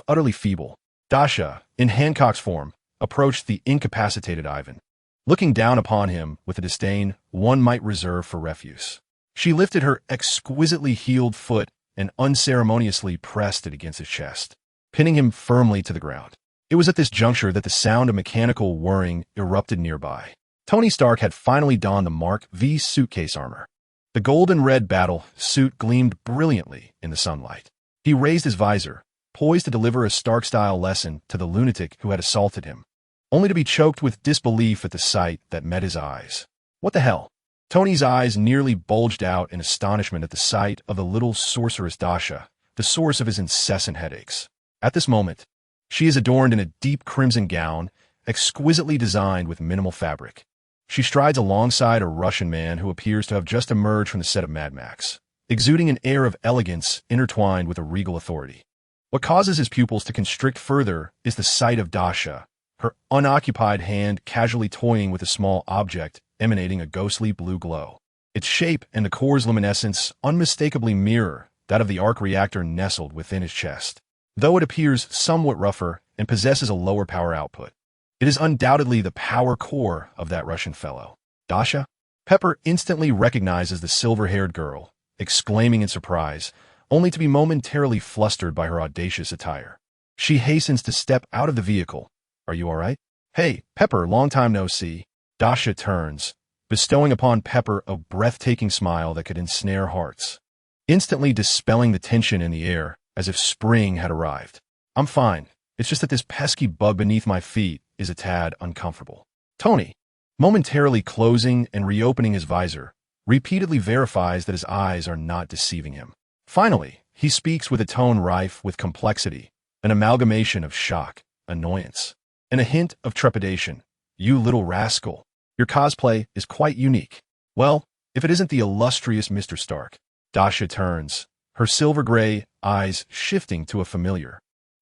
Utterly feeble, Dasha, in Hancock's form, approached the incapacitated Ivan, looking down upon him with a disdain one might reserve for refuse. She lifted her exquisitely healed foot and unceremoniously pressed it against his chest, pinning him firmly to the ground. It was at this juncture that the sound of mechanical whirring erupted nearby. Tony Stark had finally donned the Mark V suitcase armor. The gold-and-red battle suit gleamed brilliantly in the sunlight. He raised his visor, poised to deliver a Stark-style lesson to the lunatic who had assaulted him, only to be choked with disbelief at the sight that met his eyes. What the hell? Tony's eyes nearly bulged out in astonishment at the sight of the little sorceress Dasha, the source of his incessant headaches. At this moment, she is adorned in a deep crimson gown, exquisitely designed with minimal fabric. She strides alongside a Russian man who appears to have just emerged from the set of Mad Max, exuding an air of elegance intertwined with a regal authority. What causes his pupils to constrict further is the sight of Dasha, her unoccupied hand casually toying with a small object emanating a ghostly blue glow. Its shape and the core's luminescence unmistakably mirror that of the arc reactor nestled within his chest, though it appears somewhat rougher and possesses a lower power output. It is undoubtedly the power core of that Russian fellow. Dasha? Pepper instantly recognizes the silver-haired girl, exclaiming in surprise, only to be momentarily flustered by her audacious attire. She hastens to step out of the vehicle. Are you all right? Hey, Pepper, long time no see. Dasha turns, bestowing upon Pepper a breathtaking smile that could ensnare hearts, instantly dispelling the tension in the air as if spring had arrived. I'm fine. It's just that this pesky bug beneath my feet is a tad uncomfortable. Tony, momentarily closing and reopening his visor, repeatedly verifies that his eyes are not deceiving him. Finally, he speaks with a tone rife with complexity, an amalgamation of shock, annoyance, and a hint of trepidation. You little rascal, your cosplay is quite unique. Well, if it isn't the illustrious Mr. Stark. Dasha turns, her silver-gray eyes shifting to a familiar,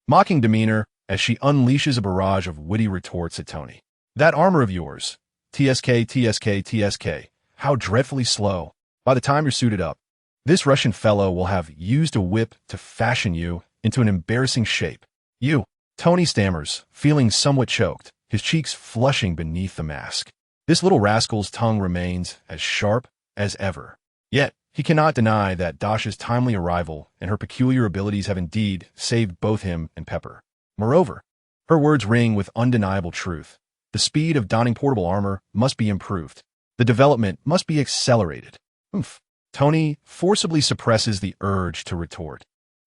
mocking demeanor as she unleashes a barrage of witty retorts at Tony. That armor of yours, TSK, TSK, TSK, how dreadfully slow. By the time you're suited up, this Russian fellow will have used a whip to fashion you into an embarrassing shape. You, Tony stammers, feeling somewhat choked, his cheeks flushing beneath the mask. This little rascal's tongue remains as sharp as ever. Yet, he cannot deny that Dasha's timely arrival and her peculiar abilities have indeed saved both him and Pepper. Moreover, her words ring with undeniable truth. The speed of donning portable armor must be improved. The development must be accelerated. Tony forcibly suppresses the urge to retort,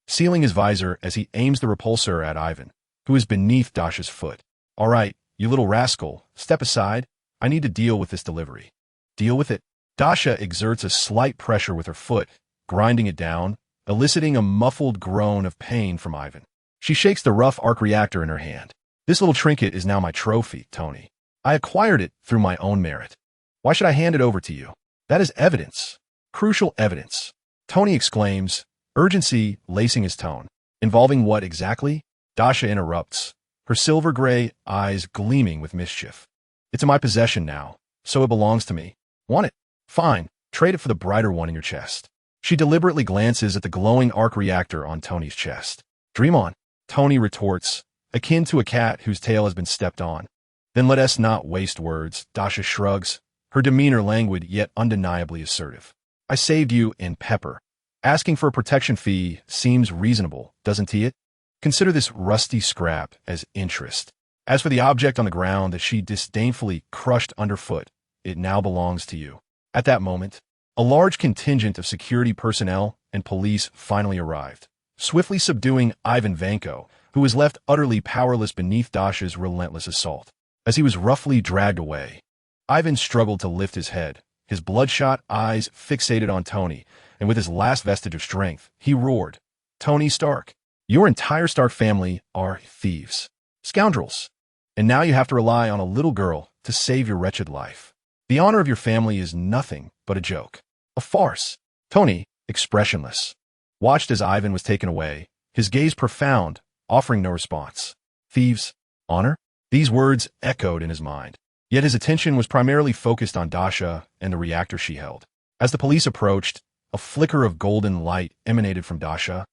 sealing his visor as he aims the repulsor at Ivan, who is beneath Dasha's foot. All right, you little rascal, step aside. I need to deal with this delivery. Deal with it. Dasha exerts a slight pressure with her foot, grinding it down, eliciting a muffled groan of pain from Ivan. She shakes the rough arc reactor in her hand. This little trinket is now my trophy, Tony. I acquired it through my own merit. Why should I hand it over to you? That is evidence. Crucial evidence. Tony exclaims, urgency lacing his tone. Involving what exactly? Dasha interrupts, her silver-gray eyes gleaming with mischief. It's in my possession now, so it belongs to me. Want it? Fine, trade it for the brighter one in your chest. She deliberately glances at the glowing arc reactor on Tony's chest. Dream on, Tony retorts, akin to a cat whose tail has been stepped on. Then let us not waste words, Dasha shrugs, her demeanor languid yet undeniably assertive. I saved you in Pepper. Asking for a protection fee seems reasonable, doesn't it? Consider this rusty scrap as interest. As for the object on the ground that she disdainfully crushed underfoot, it now belongs to you. At that moment, a large contingent of security personnel and police finally arrived, swiftly subduing Ivan Vanko, who was left utterly powerless beneath Dasha's relentless assault. As he was roughly dragged away, Ivan struggled to lift his head, his bloodshot eyes fixated on Tony, and with his last vestige of strength, he roared, Tony Stark, your entire Stark family are thieves, scoundrels, and now you have to rely on a little girl to save your wretched life. The honor of your family is nothing but a joke, a farce. Tony, expressionless, watched as Ivan was taken away, his gaze profound, offering no response. Thieves? Honor? These words echoed in his mind. Yet his attention was primarily focused on Dasha and the reactor she held. As the police approached, a flicker of golden light emanated from Dasha,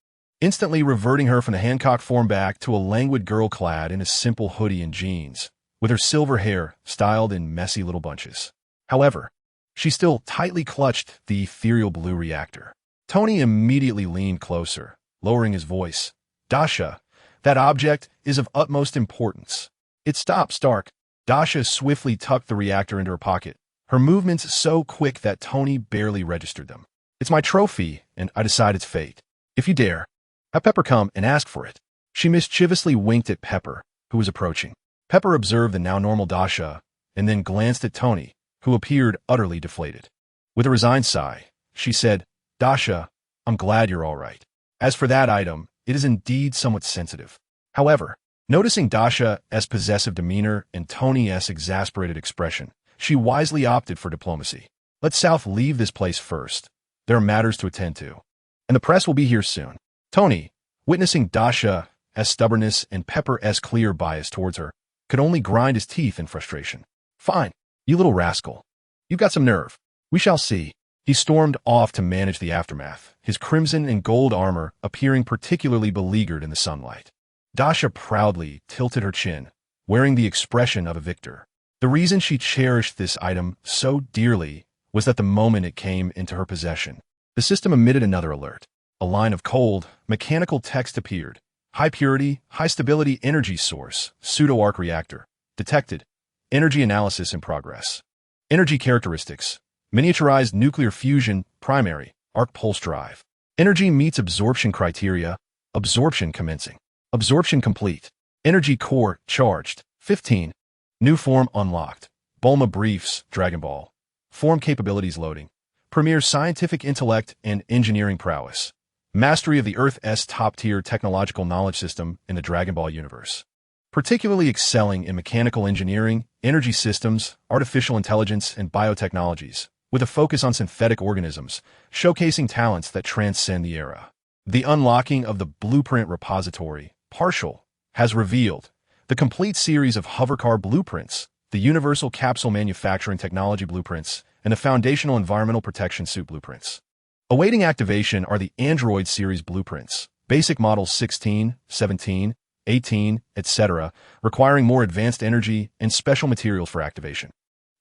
instantly reverting her from the Hancock form back to a languid girl clad in a simple hoodie and jeans, with her silver hair styled in messy little bunches. However, she still tightly clutched the ethereal blue reactor. Tony immediately leaned closer, lowering his voice. Dasha, that object is of utmost importance. It stopped, Stark. Dasha swiftly tucked the reactor into her pocket, her movements so quick that Tony barely registered them. It's my trophy, and I decide its fate. If you dare, have Pepper come and ask for it. She mischievously winked at Pepper, who was approaching. Pepper observed the now normal Dasha, and then glanced at Tony, who appeared utterly deflated. With a resigned sigh, she said, Dasha, I'm glad you're all right. As for that item, it is indeed somewhat sensitive. However, noticing Dasha's possessive demeanor and Tony's exasperated expression, she wisely opted for diplomacy. Let South leave this place first. There are matters to attend to. And the press will be here soon. Tony, witnessing Dasha's stubbornness and Pepper's clear bias towards her, could only grind his teeth in frustration. Fine, you little rascal. You've got some nerve. We shall see. He stormed off to manage the aftermath, his crimson and gold armor appearing particularly beleaguered in the sunlight. Dasha proudly tilted her chin, wearing the expression of a victor. The reason she cherished this item so dearly was that the moment it came into her possession, the system emitted another alert. A line of cold, mechanical text appeared. High purity, high stability energy source, pseudo-arc reactor. Detected. Energy analysis in progress. Energy characteristics. Miniaturized nuclear fusion, primary, arc pulse drive. Energy meets absorption criteria. Absorption commencing. Absorption complete. Energy core charged. 15. New form unlocked. Bulma briefs, Dragon Ball. Form capabilities loading. Premier scientific intellect and engineering prowess. Mastery of the Earth's top-tier technological knowledge system in the Dragon Ball universe. Particularly excelling in mechanical engineering, energy systems, artificial intelligence, and biotechnologies, with a focus on synthetic organisms, showcasing talents that transcend the era. The unlocking of the Blueprint Repository, partial, has revealed the complete series of hovercar blueprints, the Universal Capsule Manufacturing Technology blueprints, and the Foundational Environmental Protection Suit blueprints. Awaiting activation are the Android series blueprints, basic models 16, 17, 18, etc., requiring more advanced energy and special materials for activation.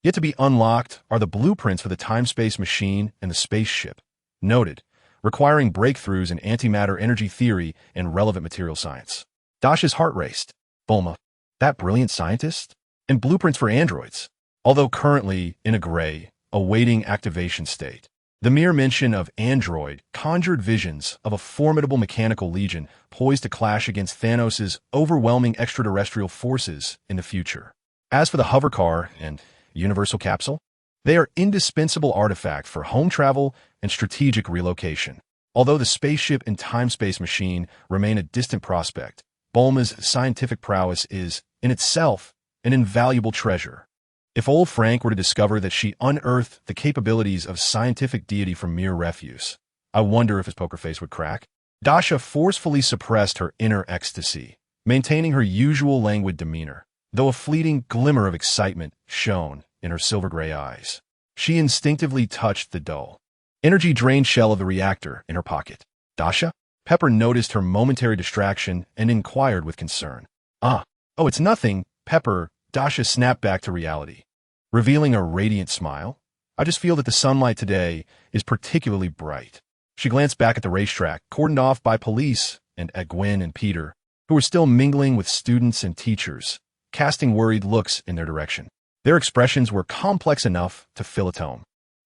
Yet to be unlocked are the blueprints for the time-space machine and the spaceship, noted, requiring breakthroughs in antimatter energy theory and relevant material science. Dasha's heart raced. Bulma, that brilliant scientist? And blueprints for androids, although currently in a gray, awaiting activation state. The mere mention of android conjured visions of a formidable mechanical legion poised to clash against Thanos' overwhelming extraterrestrial forces in the future. As for the hovercar and universal capsule, they are indispensable artifacts for home travel and strategic relocation. Although the spaceship and time-space machine remain a distant prospect, Bulma's scientific prowess is, in itself, an invaluable treasure. If old Frank were to discover that she unearthed the capabilities of scientific deity from mere refuse, I wonder if his poker face would crack. Dasha forcefully suppressed her inner ecstasy, maintaining her usual languid demeanor, though a fleeting glimmer of excitement shone in her silver-gray eyes. She instinctively touched the dull, energy-drained shell of the reactor in her pocket. Dasha? Pepper noticed her momentary distraction and inquired with concern. Oh, it's nothing, Pepper. Dasha snapped back to reality, revealing a radiant smile. I just feel that the sunlight today is particularly bright. She glanced back at the racetrack, cordoned off by police, and at Gwen and Peter, who were still mingling with students and teachers, casting worried looks in their direction. Their expressions were complex enough to fill a tome.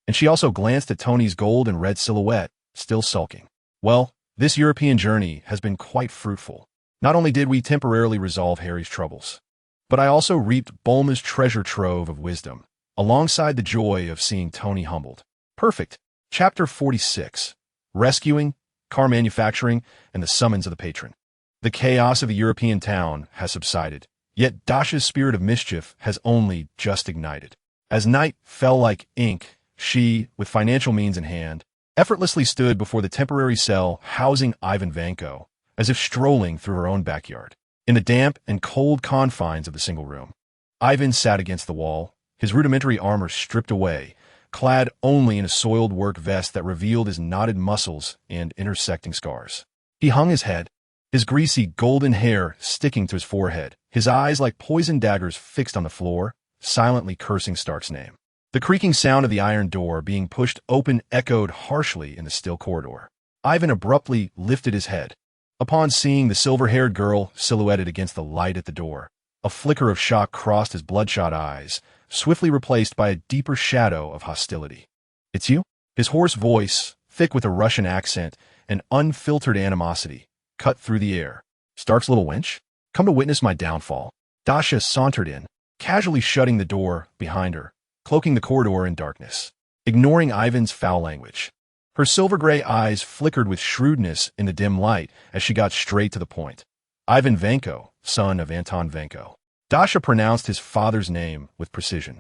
And she also glanced at Tony's gold and red silhouette, still sulking. Well, this European journey has been quite fruitful. Not only did we temporarily resolve Harry's troubles, but I also reaped Bulma's treasure trove of wisdom, alongside the joy of seeing Tony humbled. Perfect. Chapter 46. Rescuing, car manufacturing, and the summons of the patron. The chaos of the European town has subsided, yet Dasha's spirit of mischief has only just ignited. As night fell like ink, she, with financial means in hand, effortlessly stood before the temporary cell housing Ivan Vanko, as if strolling through her own backyard. In the damp and cold confines of the single room, Ivan sat against the wall, his rudimentary armor stripped away, clad only in a soiled work vest that revealed his knotted muscles and intersecting scars. He hung his head, his greasy golden hair sticking to his forehead, his eyes like poisoned daggers fixed on the floor, silently cursing Stark's name. The creaking sound of the iron door being pushed open echoed harshly in the still corridor. Ivan abruptly lifted his head. Upon seeing the silver-haired girl silhouetted against the light at the door, a flicker of shock crossed his bloodshot eyes, swiftly replaced by a deeper shadow of hostility. "It's you?" His hoarse voice, thick with a Russian accent and unfiltered animosity, cut through the air. "Stark's little wench? Come to witness my downfall." Dasha sauntered in, casually shutting the door behind her, cloaking the corridor in darkness, ignoring Ivan's foul language. Her silver-gray eyes flickered with shrewdness in the dim light as she got straight to the point. "Ivan Vanko, son of Anton Vanko." Dasha pronounced his father's name with precision,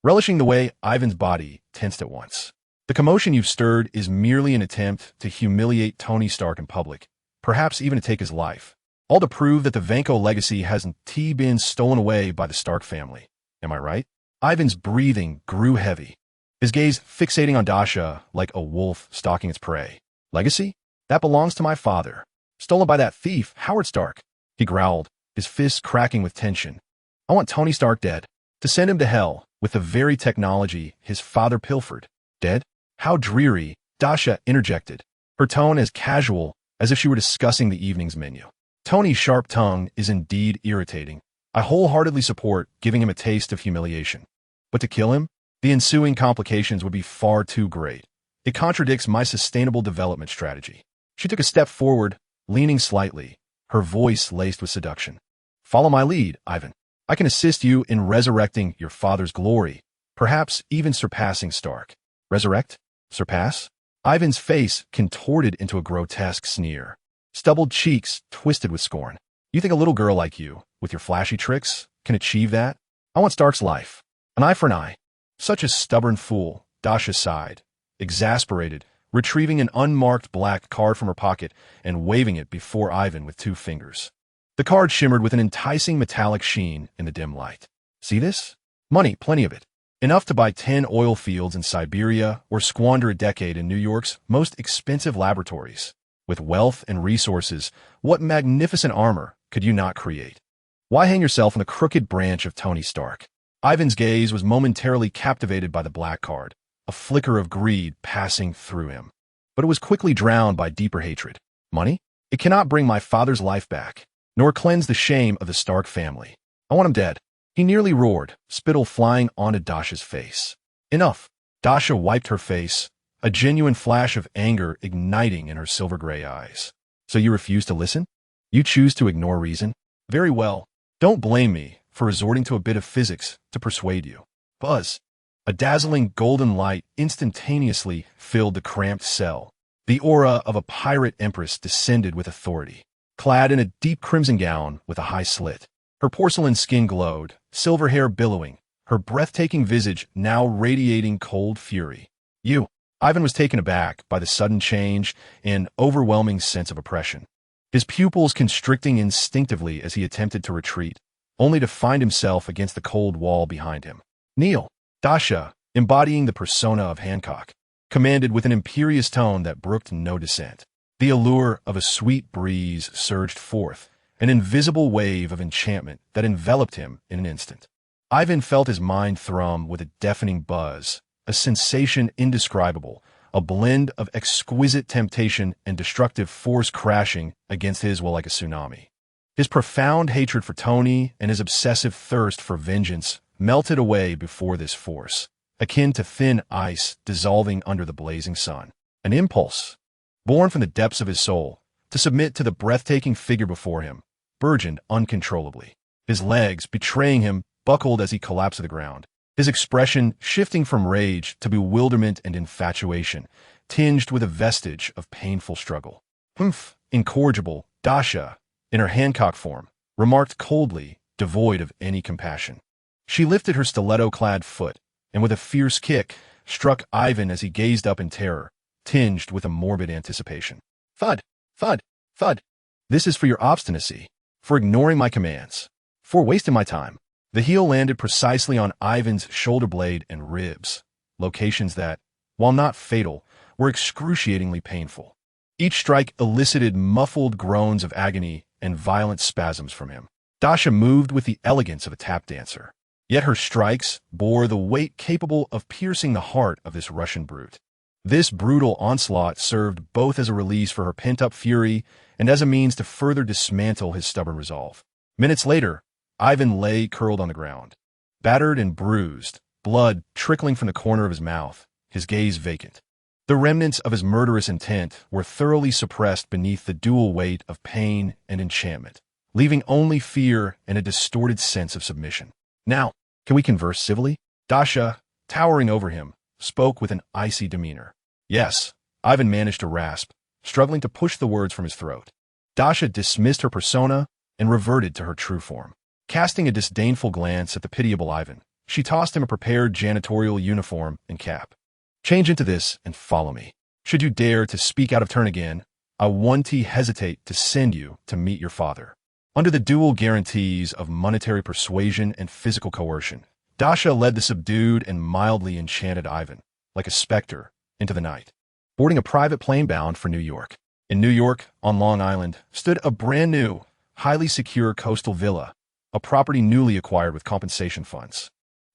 relishing the way Ivan's body tensed at once. "The commotion you've stirred is merely an attempt to humiliate Tony Stark in public, perhaps even to take his life. All to prove that the Vanko legacy hasn't been stolen away by the Stark family. Am I right?" Ivan's breathing grew heavy, his gaze fixating on Dasha like a wolf stalking its prey. "Legacy? That belongs to my father. Stolen by that thief, Howard Stark," he growled, his fists cracking with tension. "I want Tony Stark dead, to send him to hell with the very technology his father pilfered." "Dead? How dreary," Dasha interjected, her tone as casual as if she were discussing the evening's menu. "Tony's sharp tongue is indeed irritating. I wholeheartedly support giving him a taste of humiliation. But to kill him, the ensuing complications would be far too great. It contradicts my sustainable development strategy." She took a step forward, leaning slightly, her voice laced with seduction. "Follow my lead, Ivan. I can assist you in resurrecting your father's glory, perhaps even surpassing Stark." "Resurrect? Surpass?" Ivan's face contorted into a grotesque sneer, stubbled cheeks twisted with scorn. "You think a little girl like you, with your flashy tricks, can achieve that? I want Stark's life. An eye for an eye." "Such a stubborn fool," Dasha sighed, exasperated, retrieving an unmarked black card from her pocket and waving it before Ivan with 2 fingers. The card shimmered with an enticing metallic sheen in the dim light. "See this? Money, plenty of it. Enough to buy 10 oil fields in Siberia or squander a decade in New York's most expensive laboratories. With wealth and resources, what magnificent armor could you not create? Why hang yourself on the crooked branch of Tony Stark?" Ivan's gaze was momentarily captivated by the black card, a flicker of greed passing through him. But it was quickly drowned by deeper hatred. "Money? It cannot bring my father's life back, nor cleanse the shame of the Stark family. I want him dead." He nearly roared, spittle flying onto Dasha's face. "Enough." Dasha wiped her face, a genuine flash of anger igniting in her silver-gray eyes. "So you refuse to listen? You choose to ignore reason? Very well. Don't blame me for resorting to a bit of physics to persuade you." Buzz. A dazzling golden light instantaneously filled the cramped cell. The aura of a pirate empress descended with authority. Clad in a deep crimson gown with a high slit, her porcelain skin glowed, silver hair billowing, her breathtaking visage now radiating cold fury. "You." Ivan was taken aback by the sudden change and overwhelming sense of oppression. his pupils constricting instinctively as he attempted to retreat, only to find himself against the cold wall behind him. "Kneel!" Dasha, embodying the persona of Hancock, commanded with an imperious tone that brooked no dissent. The allure of a sweet breeze surged forth, an invisible wave of enchantment that enveloped him in an instant. Ivan felt his mind thrum with a deafening buzz, a sensation indescribable, a blend of exquisite temptation and destructive force crashing against his will like a tsunami. His profound hatred for Tony and his obsessive thirst for vengeance melted away before this force, akin to thin ice dissolving under the blazing sun. An impulse, born from the depths of his soul, to submit to the breathtaking figure before him, burgeoned uncontrollably. His legs, betraying him, buckled as he collapsed to the ground, his expression shifting from rage to bewilderment and infatuation, tinged with a vestige of painful struggle. "Humph, incorrigible," Dasha, in her Hancock form, remarked coldly, devoid of any compassion. She lifted her stiletto-clad foot, and with a fierce kick, struck Ivan as he gazed up in terror, tinged with a morbid anticipation. "Thud, thud, thud. This is for your obstinacy, for ignoring my commands, for wasting my time." The heel landed precisely on Ivan's shoulder blade and ribs, locations that, while not fatal, were excruciatingly painful. Each strike elicited muffled groans of agony and violent spasms from him. Dasha moved with the elegance of a tap dancer, yet her strikes bore the weight capable of piercing the heart of this Russian brute. This brutal onslaught served both as a release for her pent-up fury and as a means to further dismantle his stubborn resolve. Minutes later, Ivan lay curled on the ground, battered and bruised, blood trickling from the corner of his mouth, his gaze vacant. The remnants of his murderous intent were thoroughly suppressed beneath the dual weight of pain and enchantment, leaving only fear and a distorted sense of submission. "Now, can we converse civilly?" Dasha, towering over him, spoke with an icy demeanor. "Yes," Ivan managed to rasp, struggling to push the words from his throat. Dasha dismissed her persona and reverted to her true form. Casting a disdainful glance at the pitiable Ivan, she tossed him a prepared janitorial uniform and cap. "Change into this and follow me. Should you dare to speak out of turn again, I won't hesitate to send you to meet your father." Under the dual guarantees of monetary persuasion and physical coercion, Dasha led the subdued and mildly enchanted Ivan, like a specter, into the night. Boarding a private plane bound for New York. In New York, on Long Island, stood a brand new, highly secure coastal villa, a property newly acquired with compensation funds.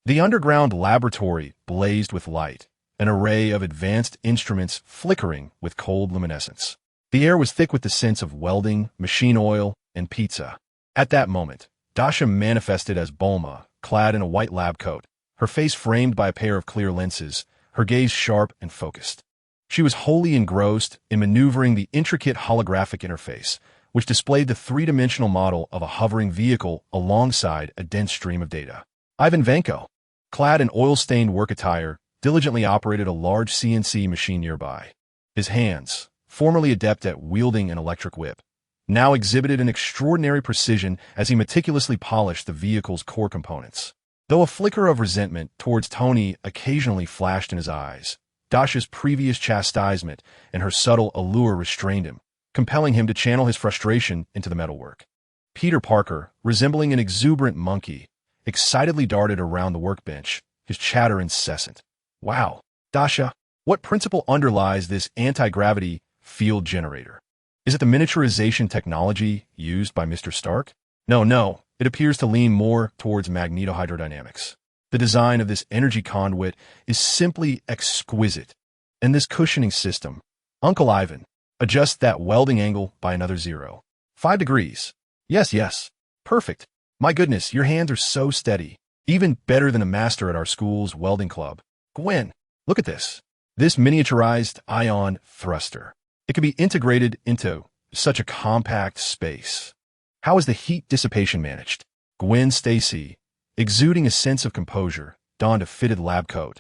The underground laboratory blazed with light, an array of advanced instruments flickering with cold luminescence. The air was thick with the scents of welding, machine oil, and pizza. At that moment, Dasha manifested as Bulma, clad in a white lab coat, her face framed by a pair of clear lenses, her gaze sharp and focused. She was wholly engrossed in maneuvering the intricate holographic interface, which displayed the three-dimensional model of a hovering vehicle alongside a dense stream of data. Ivan Vanko, clad in oil-stained work attire, diligently operated a large CNC machine nearby. His hands, formerly adept at wielding an electric whip, now exhibited an extraordinary precision as he meticulously polished the vehicle's core components. Though a flicker of resentment towards Tony occasionally flashed in his eyes, Dasha's previous chastisement and her subtle allure restrained him, compelling him to channel his frustration into the metalwork. Peter Parker, resembling an exuberant monkey, excitedly darted around the workbench, his chatter incessant. "Wow, Dasha, what principle underlies this anti-gravity field generator? Is it the miniaturization technology used by Mr. Stark? No, it appears to lean more towards magnetohydrodynamics. The design of this energy conduit is simply exquisite. And this cushioning system, Uncle Ivan, adjust that welding angle by another 0.5 degrees. Yes. Perfect. My goodness, your hands are so steady. Even better than a master at our school's welding club. Gwen, look at this. This miniaturized ion thruster. It can be integrated into such a compact space. How is the heat dissipation managed?" Gwen Stacy, exuding a sense of composure, donned a fitted lab coat,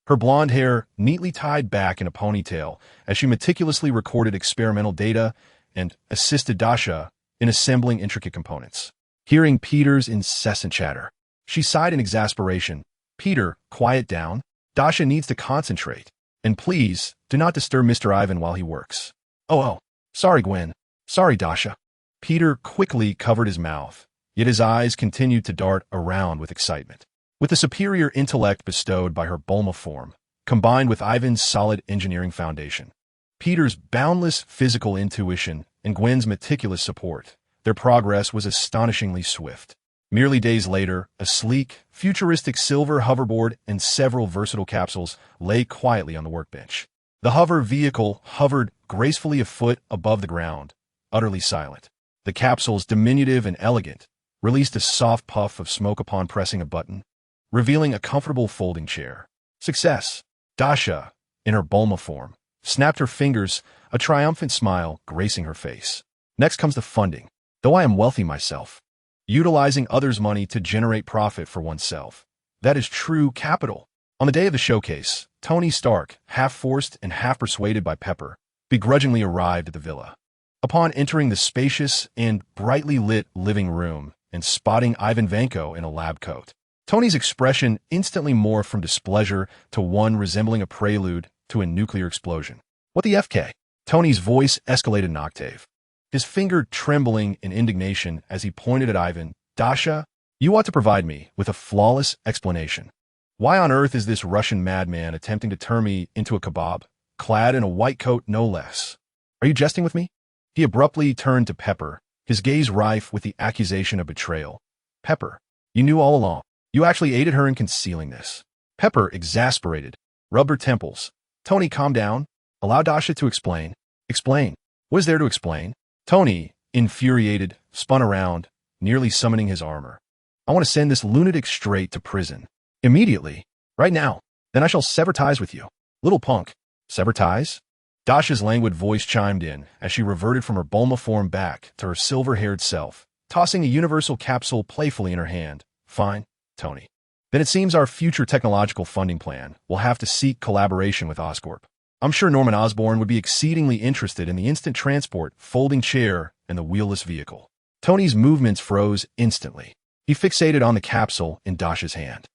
her blonde hair neatly tied back in a ponytail as she meticulously recorded experimental data and assisted Dasha in assembling intricate components. Hearing Peter's incessant chatter, she sighed in exasperation. "Peter, quiet down. Dasha needs to concentrate. And please, do not disturb Mr. Ivan while he works." Oh, sorry Gwen. Sorry Dasha. Peter quickly covered his mouth, yet his eyes continued to dart around with excitement. With the superior intellect bestowed by her Bulma form, combined with Ivan's solid engineering foundation, Peter's boundless physical intuition, and Gwen's meticulous support, their progress was astonishingly swift. Merely days later, a sleek, futuristic silver hoverboard and several versatile capsules lay quietly on the workbench. The hover vehicle hovered gracefully a foot above the ground, utterly silent. The capsules, diminutive and elegant, released a soft puff of smoke upon pressing a button, revealing a comfortable folding chair. Success! Dasha, in her Bulma form, snapped her fingers, a triumphant smile gracing her face. Next comes the funding. Though I am wealthy myself, utilizing others' money to generate profit for oneself, that is true capital. On the day of the showcase, Tony Stark, half forced and half persuaded by Pepper, begrudgingly arrived at the villa. Upon entering the spacious and brightly lit living room and spotting Ivan Vanko in a lab coat, Tony's expression instantly morphed from displeasure to one resembling a prelude to a nuclear explosion. What the FK? Tony's voice escalated an octave, his finger trembling in indignation as he pointed at Ivan. Dasha, you ought to provide me with a flawless explanation. Why on earth is this Russian madman attempting to turn me into a kebab, clad in a white coat no less? Are you jesting with me? He abruptly turned to Pepper, his gaze rife with the accusation of betrayal. Pepper, you knew all along. You actually aided her in concealing this. Pepper, exasperated, rubbed her temples. Tony, calm down. Allow Dasha to explain. Explain. What is there to explain? Tony, infuriated, spun around, nearly summoning his armor. I want to send this lunatic straight to prison. Immediately. Right now. Then I shall sever ties with you. Little punk. Sever ties? Dasha's languid voice chimed in as she reverted from her Bulma form back to her silver-haired self, tossing a universal capsule playfully in her hand. Fine, Tony. Then it seems our future technological funding plan will have to seek collaboration with Oscorp. I'm sure Norman Osborn would be exceedingly interested in the instant transport, folding chair, and the wheelless vehicle. Tony's movements froze instantly. He fixated on the capsule in Dasha's hand,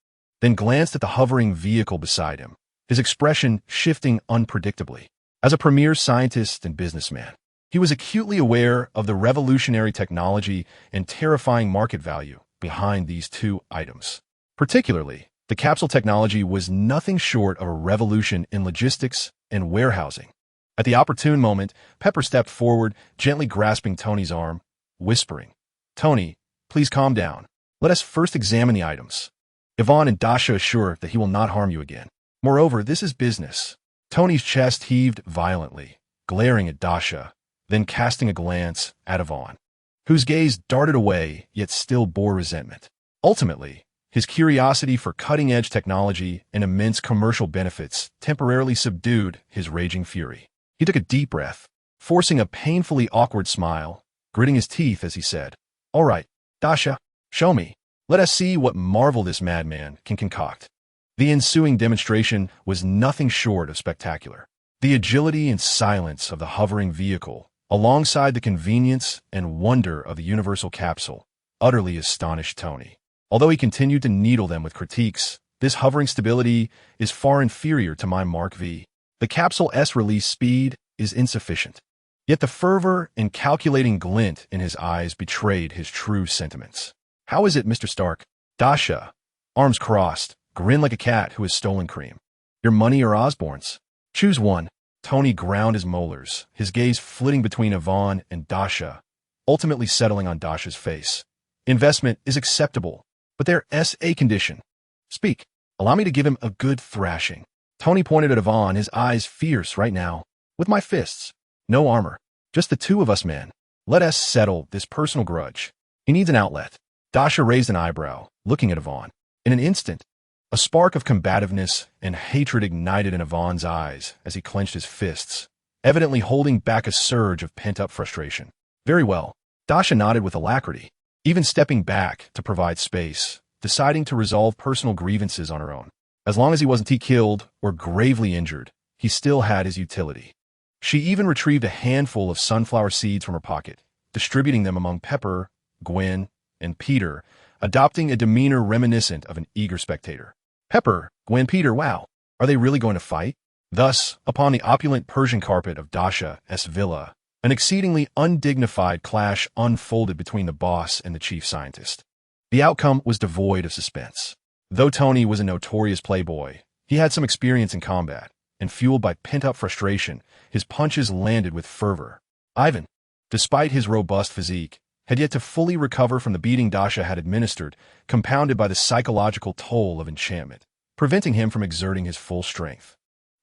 then glanced at the hovering vehicle beside him, his expression shifting unpredictably. As a premier scientist and businessman, he was acutely aware of the revolutionary technology and terrifying market value behind these two items. Particularly, the capsule technology was nothing short of a revolution in logistics and warehousing. At the opportune moment, Pepper stepped forward, gently grasping Tony's arm, whispering, Tony, please calm down. Let us first examine the items. Yvonne and Dasha assure that he will not harm you again. Moreover, this is business. Tony's chest heaved violently, glaring at Dasha, then casting a glance at Yvonne, whose gaze darted away yet still bore resentment. Ultimately, his curiosity for cutting-edge technology and immense commercial benefits temporarily subdued his raging fury. He took a deep breath, forcing a painfully awkward smile, gritting his teeth as he said, All right, Dasha, show me. Let us see what marvel this madman can concoct. The ensuing demonstration was nothing short of spectacular. The agility and silence of the hovering vehicle, alongside the convenience and wonder of the universal capsule, utterly astonished Tony. Although he continued to needle them with critiques, this hovering stability is far inferior to my Mark V. The capsule S release speed is insufficient. Yet the fervor and calculating glint in his eyes betrayed his true sentiments. How is it, Mr. Stark? Dasha, arms crossed, grinned like a cat who has stolen cream. Your money or Osborn's? Choose one. Tony ground his molars, his gaze flitting between Yvonne and Dasha, ultimately settling on Dasha's face. Investment is acceptable, but there's a condition. Speak. Allow me to give him a good thrashing. Tony pointed at Yvonne, his eyes fierce right now. With my fists. No armor. Just the two of us men. Let us settle this personal grudge. He needs an outlet. Dasha raised an eyebrow, looking at Yvonne. In an instant, a spark of combativeness and hatred ignited in Yvonne's eyes as he clenched his fists, evidently holding back a surge of pent-up frustration. Very well. Dasha nodded with alacrity, even stepping back to provide space, deciding to resolve personal grievances on her own. As long as he wasn't killed or gravely injured, he still had his utility. She even retrieved a handful of sunflower seeds from her pocket, distributing them among Pepper, Gwen, and Peter, adopting a demeanor reminiscent of an eager spectator. Pepper, Gwen, Peter, wow, are they really going to fight? Thus, upon the opulent Persian carpet of Dasha's villa, An exceedingly undignified clash unfolded between the boss and the chief scientist. The outcome was devoid of suspense. Though Tony was a notorious playboy, he had some experience in combat, and fueled by pent-up frustration, his punches landed with fervor. Ivan, despite his robust physique, had yet to fully recover from the beating Dasha had administered, compounded by the psychological toll of enchantment, preventing him from exerting his full strength.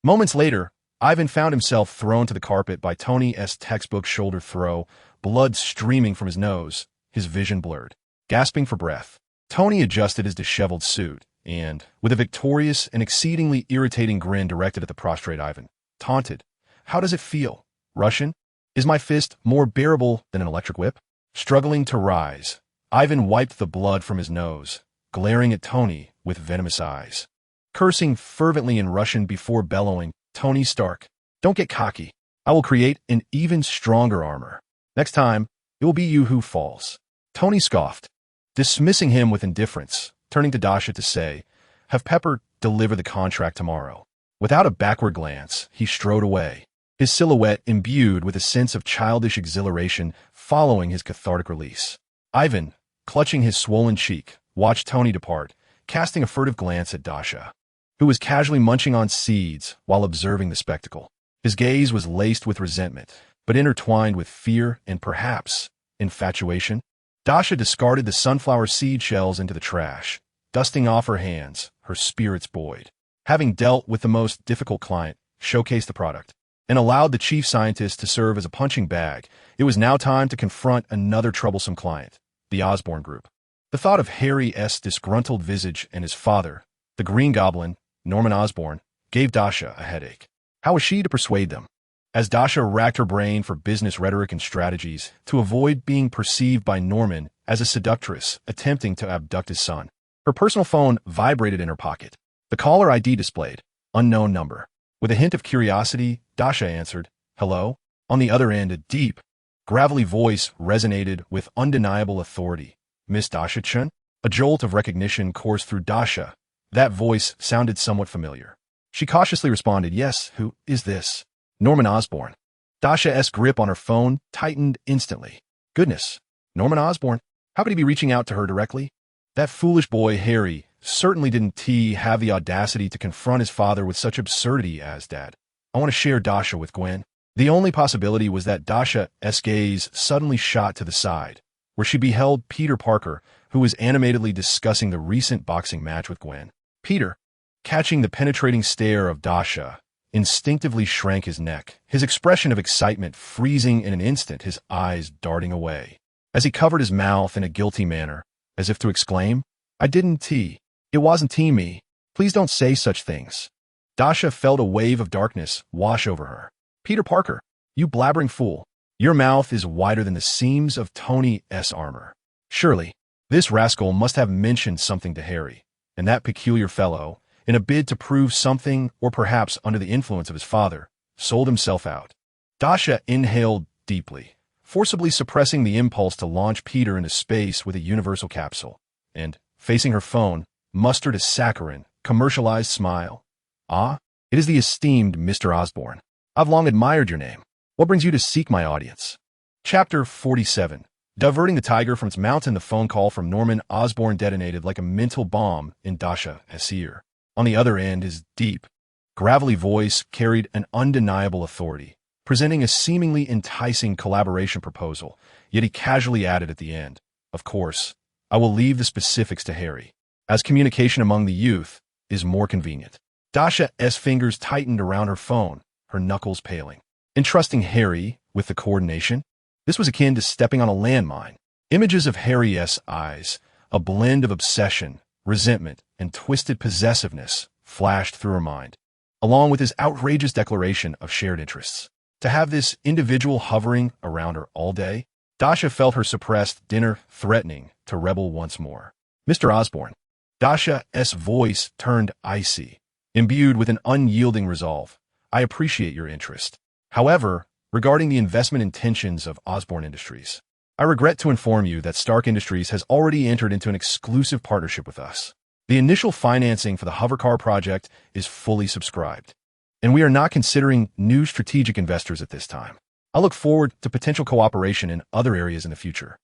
Moments later, Ivan found himself thrown to the carpet by Tony's textbook shoulder throw, blood streaming from his nose, his vision blurred. Gasping for breath, Tony adjusted his disheveled suit, and, with a victorious and exceedingly irritating grin directed at the prostrate Ivan, taunted, "How does it feel? Russian? Is my fist more bearable than an electric whip?" Struggling to rise, Ivan wiped the blood from his nose, glaring at Tony with venomous eyes. Cursing fervently in Russian before bellowing, "Tony Stark, don't get cocky. I will create an even stronger armor. Next time, it will be you who falls." Tony scoffed, dismissing him with indifference, turning to Dasha to say, "Have Pepper deliver the contract tomorrow." Without a backward glance, he strode away, his silhouette imbued with a sense of childish exhilaration following his cathartic release. Ivan, clutching his swollen cheek, watched Tony depart, casting a furtive glance at Dasha, who was casually munching on seeds while observing the spectacle. His gaze was laced with resentment, but intertwined with fear and perhaps infatuation. Dasha discarded the sunflower seed shells into the trash, dusting off her hands, her spirits buoyed. Having dealt with the most difficult client, showcased the product, and allowed the chief scientist to serve as a punching bag, it was now time to confront another troublesome client, the Osborn Group. The thought of Harry's disgruntled visage and his father, the Green Goblin, Norman Osborn, gave Dasha a headache. How was she to persuade them? As Dasha racked her brain for business rhetoric and strategies to avoid being perceived by Norman as a seductress attempting to abduct his son, her personal phone vibrated in her pocket. The caller ID displayed, unknown number. With a hint of curiosity, Dasha answered, "Hello?" On the other end, a deep, gravelly voice resonated with undeniable authority. "Miss Dasha Chen?" A jolt of recognition coursed through Dasha. That voice sounded somewhat familiar. She cautiously responded, "Yes, who is this?" "Norman Osborn." Dasha's grip on her phone tightened instantly. Goodness, Norman Osborn. How could he be reaching out to her directly? That foolish boy, Harry, certainly didn't have the audacity to confront his father with such absurdity as, "Dad, I want to share Dasha with Gwen." The only possibility was that Dasha's gaze suddenly shot to the side, where she beheld Peter Parker, who was animatedly discussing the recent boxing match with Gwen. Peter, catching the penetrating stare of Dasha, instinctively shrank his neck, his expression of excitement freezing in an instant, his eyes darting away. As he covered his mouth in a guilty manner, as if to exclaim, "I didn't It wasn't me. Please don't say such things." Dasha felt a wave of darkness wash over her. "Peter Parker, you blabbering fool. Your mouth is wider than the seams of Tony's armor. Surely, this rascal must have mentioned something to Harry, and that peculiar fellow, in a bid to prove something, or perhaps under the influence of his father, sold himself out." Dasha inhaled deeply, forcibly suppressing the impulse to launch Peter into space with a universal capsule, and, facing her phone, mustered a saccharine, commercialized smile. "Ah, it is the esteemed Mr. Osborn. I've long admired your name. What brings you to seek my audience?" Chapter 47. Diverting the tiger from its mountain, the phone call from Norman Osborn detonated like a mental bomb in Dasha's ear. On the other end, his deep, gravelly voice carried an undeniable authority, presenting a seemingly enticing collaboration proposal, yet he casually added at the end, "Of course, I will leave the specifics to Harry, as communication among the youth is more convenient." Dasha's fingers tightened around her phone, her knuckles paling. Entrusting Harry with the coordination? This was akin to stepping on a landmine. Images of Harry's eyes, a blend of obsession, resentment, and twisted possessiveness, flashed through her mind, along with his outrageous declaration of shared interests. To have this individual hovering around her all day, Dasha felt her suppressed dinner threatening to rebel once more. "Mr. Osborn." Dasha's voice turned icy, imbued with an unyielding resolve. "I appreciate your interest. However, regarding the investment intentions of Osborn Industries, I regret to inform you that Stark Industries has already entered into an exclusive partnership with us. The initial financing for the hovercar project is fully subscribed, and we are not considering new strategic investors at this time. I look forward to potential cooperation in other areas in the future.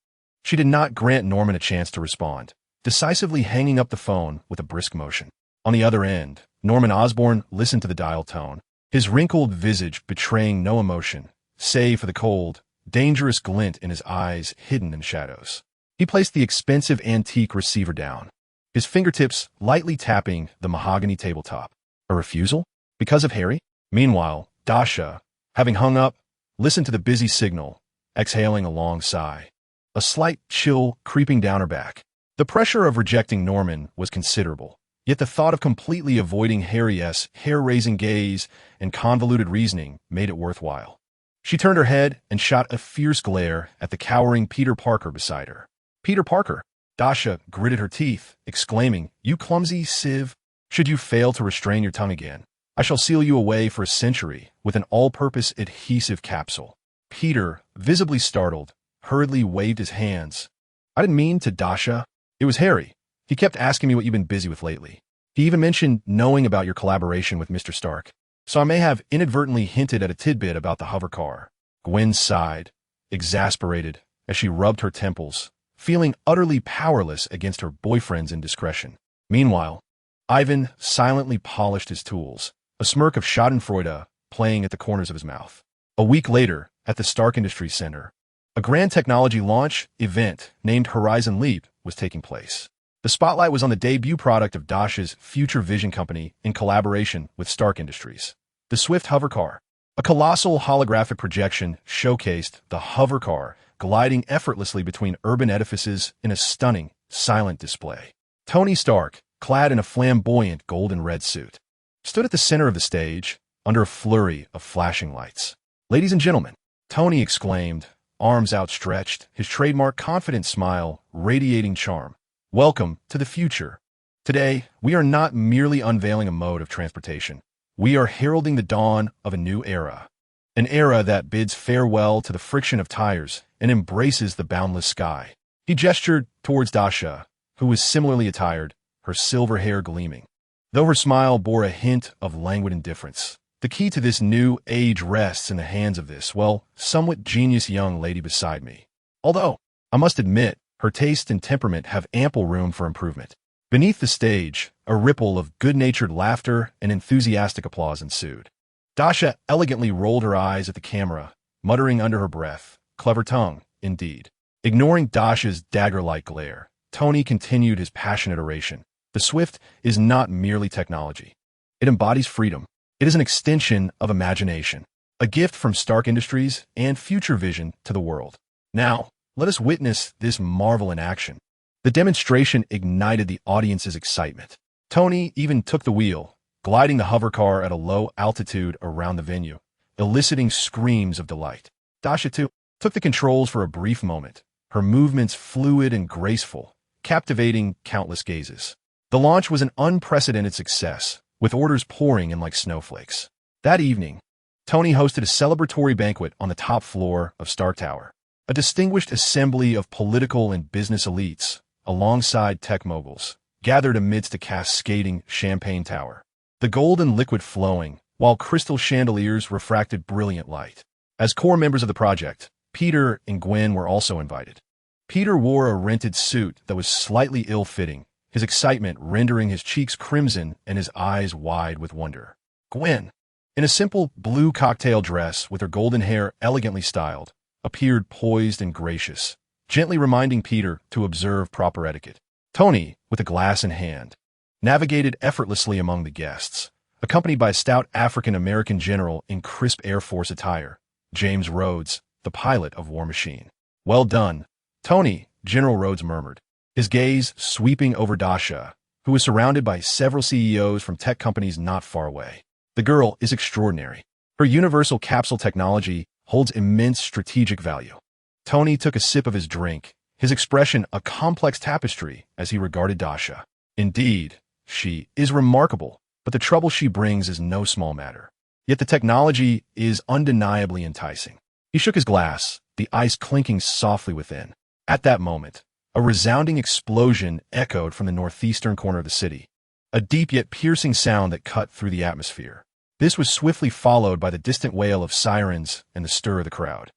She did not grant Norman a chance to respond, decisively hanging up the phone with a brisk motion. On the other end, Norman Osborn listened to the dial tone, his wrinkled visage betraying no emotion, save for the cold, dangerous glint in his eyes hidden in shadows. He placed the expensive antique receiver down, his fingertips lightly tapping the mahogany tabletop. A refusal? Because of Harry? Meanwhile, Dasha, having hung up, listened to the busy signal, exhaling a long sigh, a slight chill creeping down her back. The pressure of rejecting Norman was considerable, yet the thought of completely avoiding Harry's hair-raising gaze and convoluted reasoning made it worthwhile. She turned her head and shot a fierce glare at the cowering Peter Parker beside her. Peter Parker! Dasha gritted her teeth, exclaiming, "You clumsy sieve! Should you fail to restrain your tongue again, I shall seal you away for a century with an all-purpose adhesive capsule." Peter, visibly startled, hurriedly waved his hands. "I didn't mean to, Dasha. It was Harry. He kept asking me what you've been busy with lately. He even mentioned knowing about your collaboration with Mr. Stark, so I may have inadvertently hinted at a tidbit about the hover car." Gwen sighed, exasperated, as she rubbed her temples, feeling utterly powerless against her boyfriend's indiscretion. Meanwhile, Ivan silently polished his tools, a smirk of schadenfreude playing at the corners of his mouth. A week later, at the Stark Industries Center, a grand technology launch event named Horizon Leap was taking place. The spotlight was on the debut product of Dasha's Future Vision Company in collaboration with Stark Industries. The Swift Hovercar. A colossal holographic projection showcased the hovercar gliding effortlessly between urban edifices in a stunning, silent display. Tony Stark, clad in a flamboyant gold-and-red suit, stood at the center of the stage under a flurry of flashing lights. "Ladies and gentlemen," Tony exclaimed, arms outstretched, his trademark confident smile radiating charm. "Welcome to the future. Today, we are not merely unveiling a mode of transportation. We are heralding the dawn of a new era. An era that bids farewell to the friction of tires and embraces the boundless sky." He gestured towards Dasha, who was similarly attired, her silver hair gleaming. Though her smile bore a hint of languid indifference, the key to this new age rests in the hands of this, well, somewhat genius young lady beside me. Although, I must admit, her taste and temperament have ample room for improvement. Beneath the stage, a ripple of good-natured laughter and enthusiastic applause ensued. Dasha elegantly rolled her eyes at the camera, muttering under her breath, "Clever tongue, indeed." Ignoring Dasha's dagger-like glare, Tony continued his passionate oration. "The Swift is not merely technology. It embodies freedom. It is an extension of imagination, a gift from Stark Industries and Future Vision to the world. Now, let us witness this marvel in action." The demonstration ignited the audience's excitement. Tony even took the wheel, gliding the hovercar at a low altitude around the venue, eliciting screams of delight. Dasha, too, took the controls for a brief moment, her movements fluid and graceful, captivating countless gazes. The launch was an unprecedented success, with orders pouring in like snowflakes. That evening, Tony hosted a celebratory banquet on the top floor of Stark Tower. A distinguished assembly of political and business elites, alongside tech moguls, gathered amidst a cascading champagne tower. The golden liquid flowing, while crystal chandeliers refracted brilliant light. As core members of the project, Peter and Gwen were also invited. Peter wore a rented suit that was slightly ill-fitting, his excitement rendering his cheeks crimson and his eyes wide with wonder. Gwen, in a simple blue cocktail dress with her golden hair elegantly styled, appeared poised and gracious, gently reminding Peter to observe proper etiquette. Tony, with a glass in hand, navigated effortlessly among the guests, accompanied by a stout African-American general in crisp Air Force attire, James Rhodes, the pilot of War Machine. "Well done, Tony," General Rhodes murmured, his gaze sweeping over Dasha, who was surrounded by several CEOs from tech companies not far away. "The girl is extraordinary. Her universal capsule technology holds immense strategic value." Tony took a sip of his drink, his expression a complex tapestry as he regarded Dasha. "Indeed, she is remarkable, but the trouble she brings is no small matter. Yet the technology is undeniably enticing." He shook his glass, the ice clinking softly within. At that moment, a resounding explosion echoed from the northeastern corner of the city, a deep yet piercing sound that cut through the atmosphere. This was swiftly followed by the distant wail of sirens and the stir of the crowd.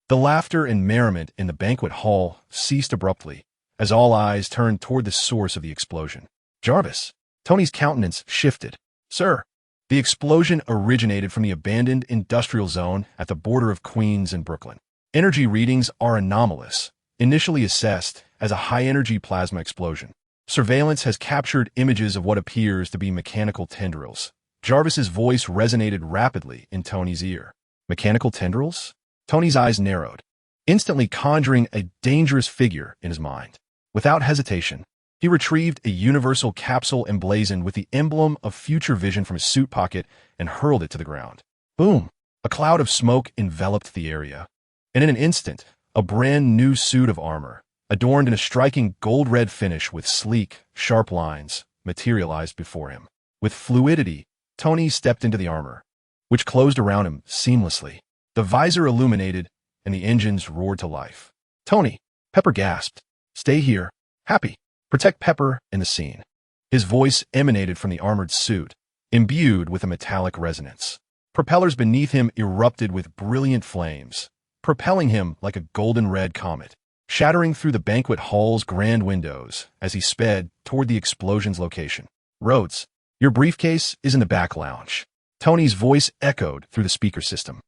The laughter and merriment in the banquet hall ceased abruptly, as all eyes turned toward the source of the explosion. Jarvis. Tony's countenance shifted. Sir. The explosion originated from the abandoned industrial zone at the border of Queens and Brooklyn. Energy readings are anomalous, initially assessed as a high-energy plasma explosion. Surveillance has captured images of what appears to be mechanical tendrils. Jarvis's voice resonated rapidly in Tony's ear. Mechanical tendrils? Tony's eyes narrowed, instantly conjuring a dangerous figure in his mind. Without hesitation, he retrieved a universal capsule emblazoned with the emblem of future vision from his suit pocket and hurled it to the ground. Boom! A cloud of smoke enveloped the area, and in an instant, a brand new suit of armor, adorned in a striking gold-red finish with sleek, sharp lines, materialized before him. With fluidity, Tony stepped into the armor, which closed around him seamlessly. The visor illuminated, and the engines roared to life. Tony, Pepper gasped. Stay here. Happy. Protect Pepper in the scene. His voice emanated from the armored suit, imbued with a metallic resonance. Propellers beneath him erupted with brilliant flames, propelling him like a golden-red comet, shattering through the banquet hall's grand windows as he sped toward the explosion's location. Rhodes, your briefcase is in the back lounge. Tony's voice echoed through the speaker system.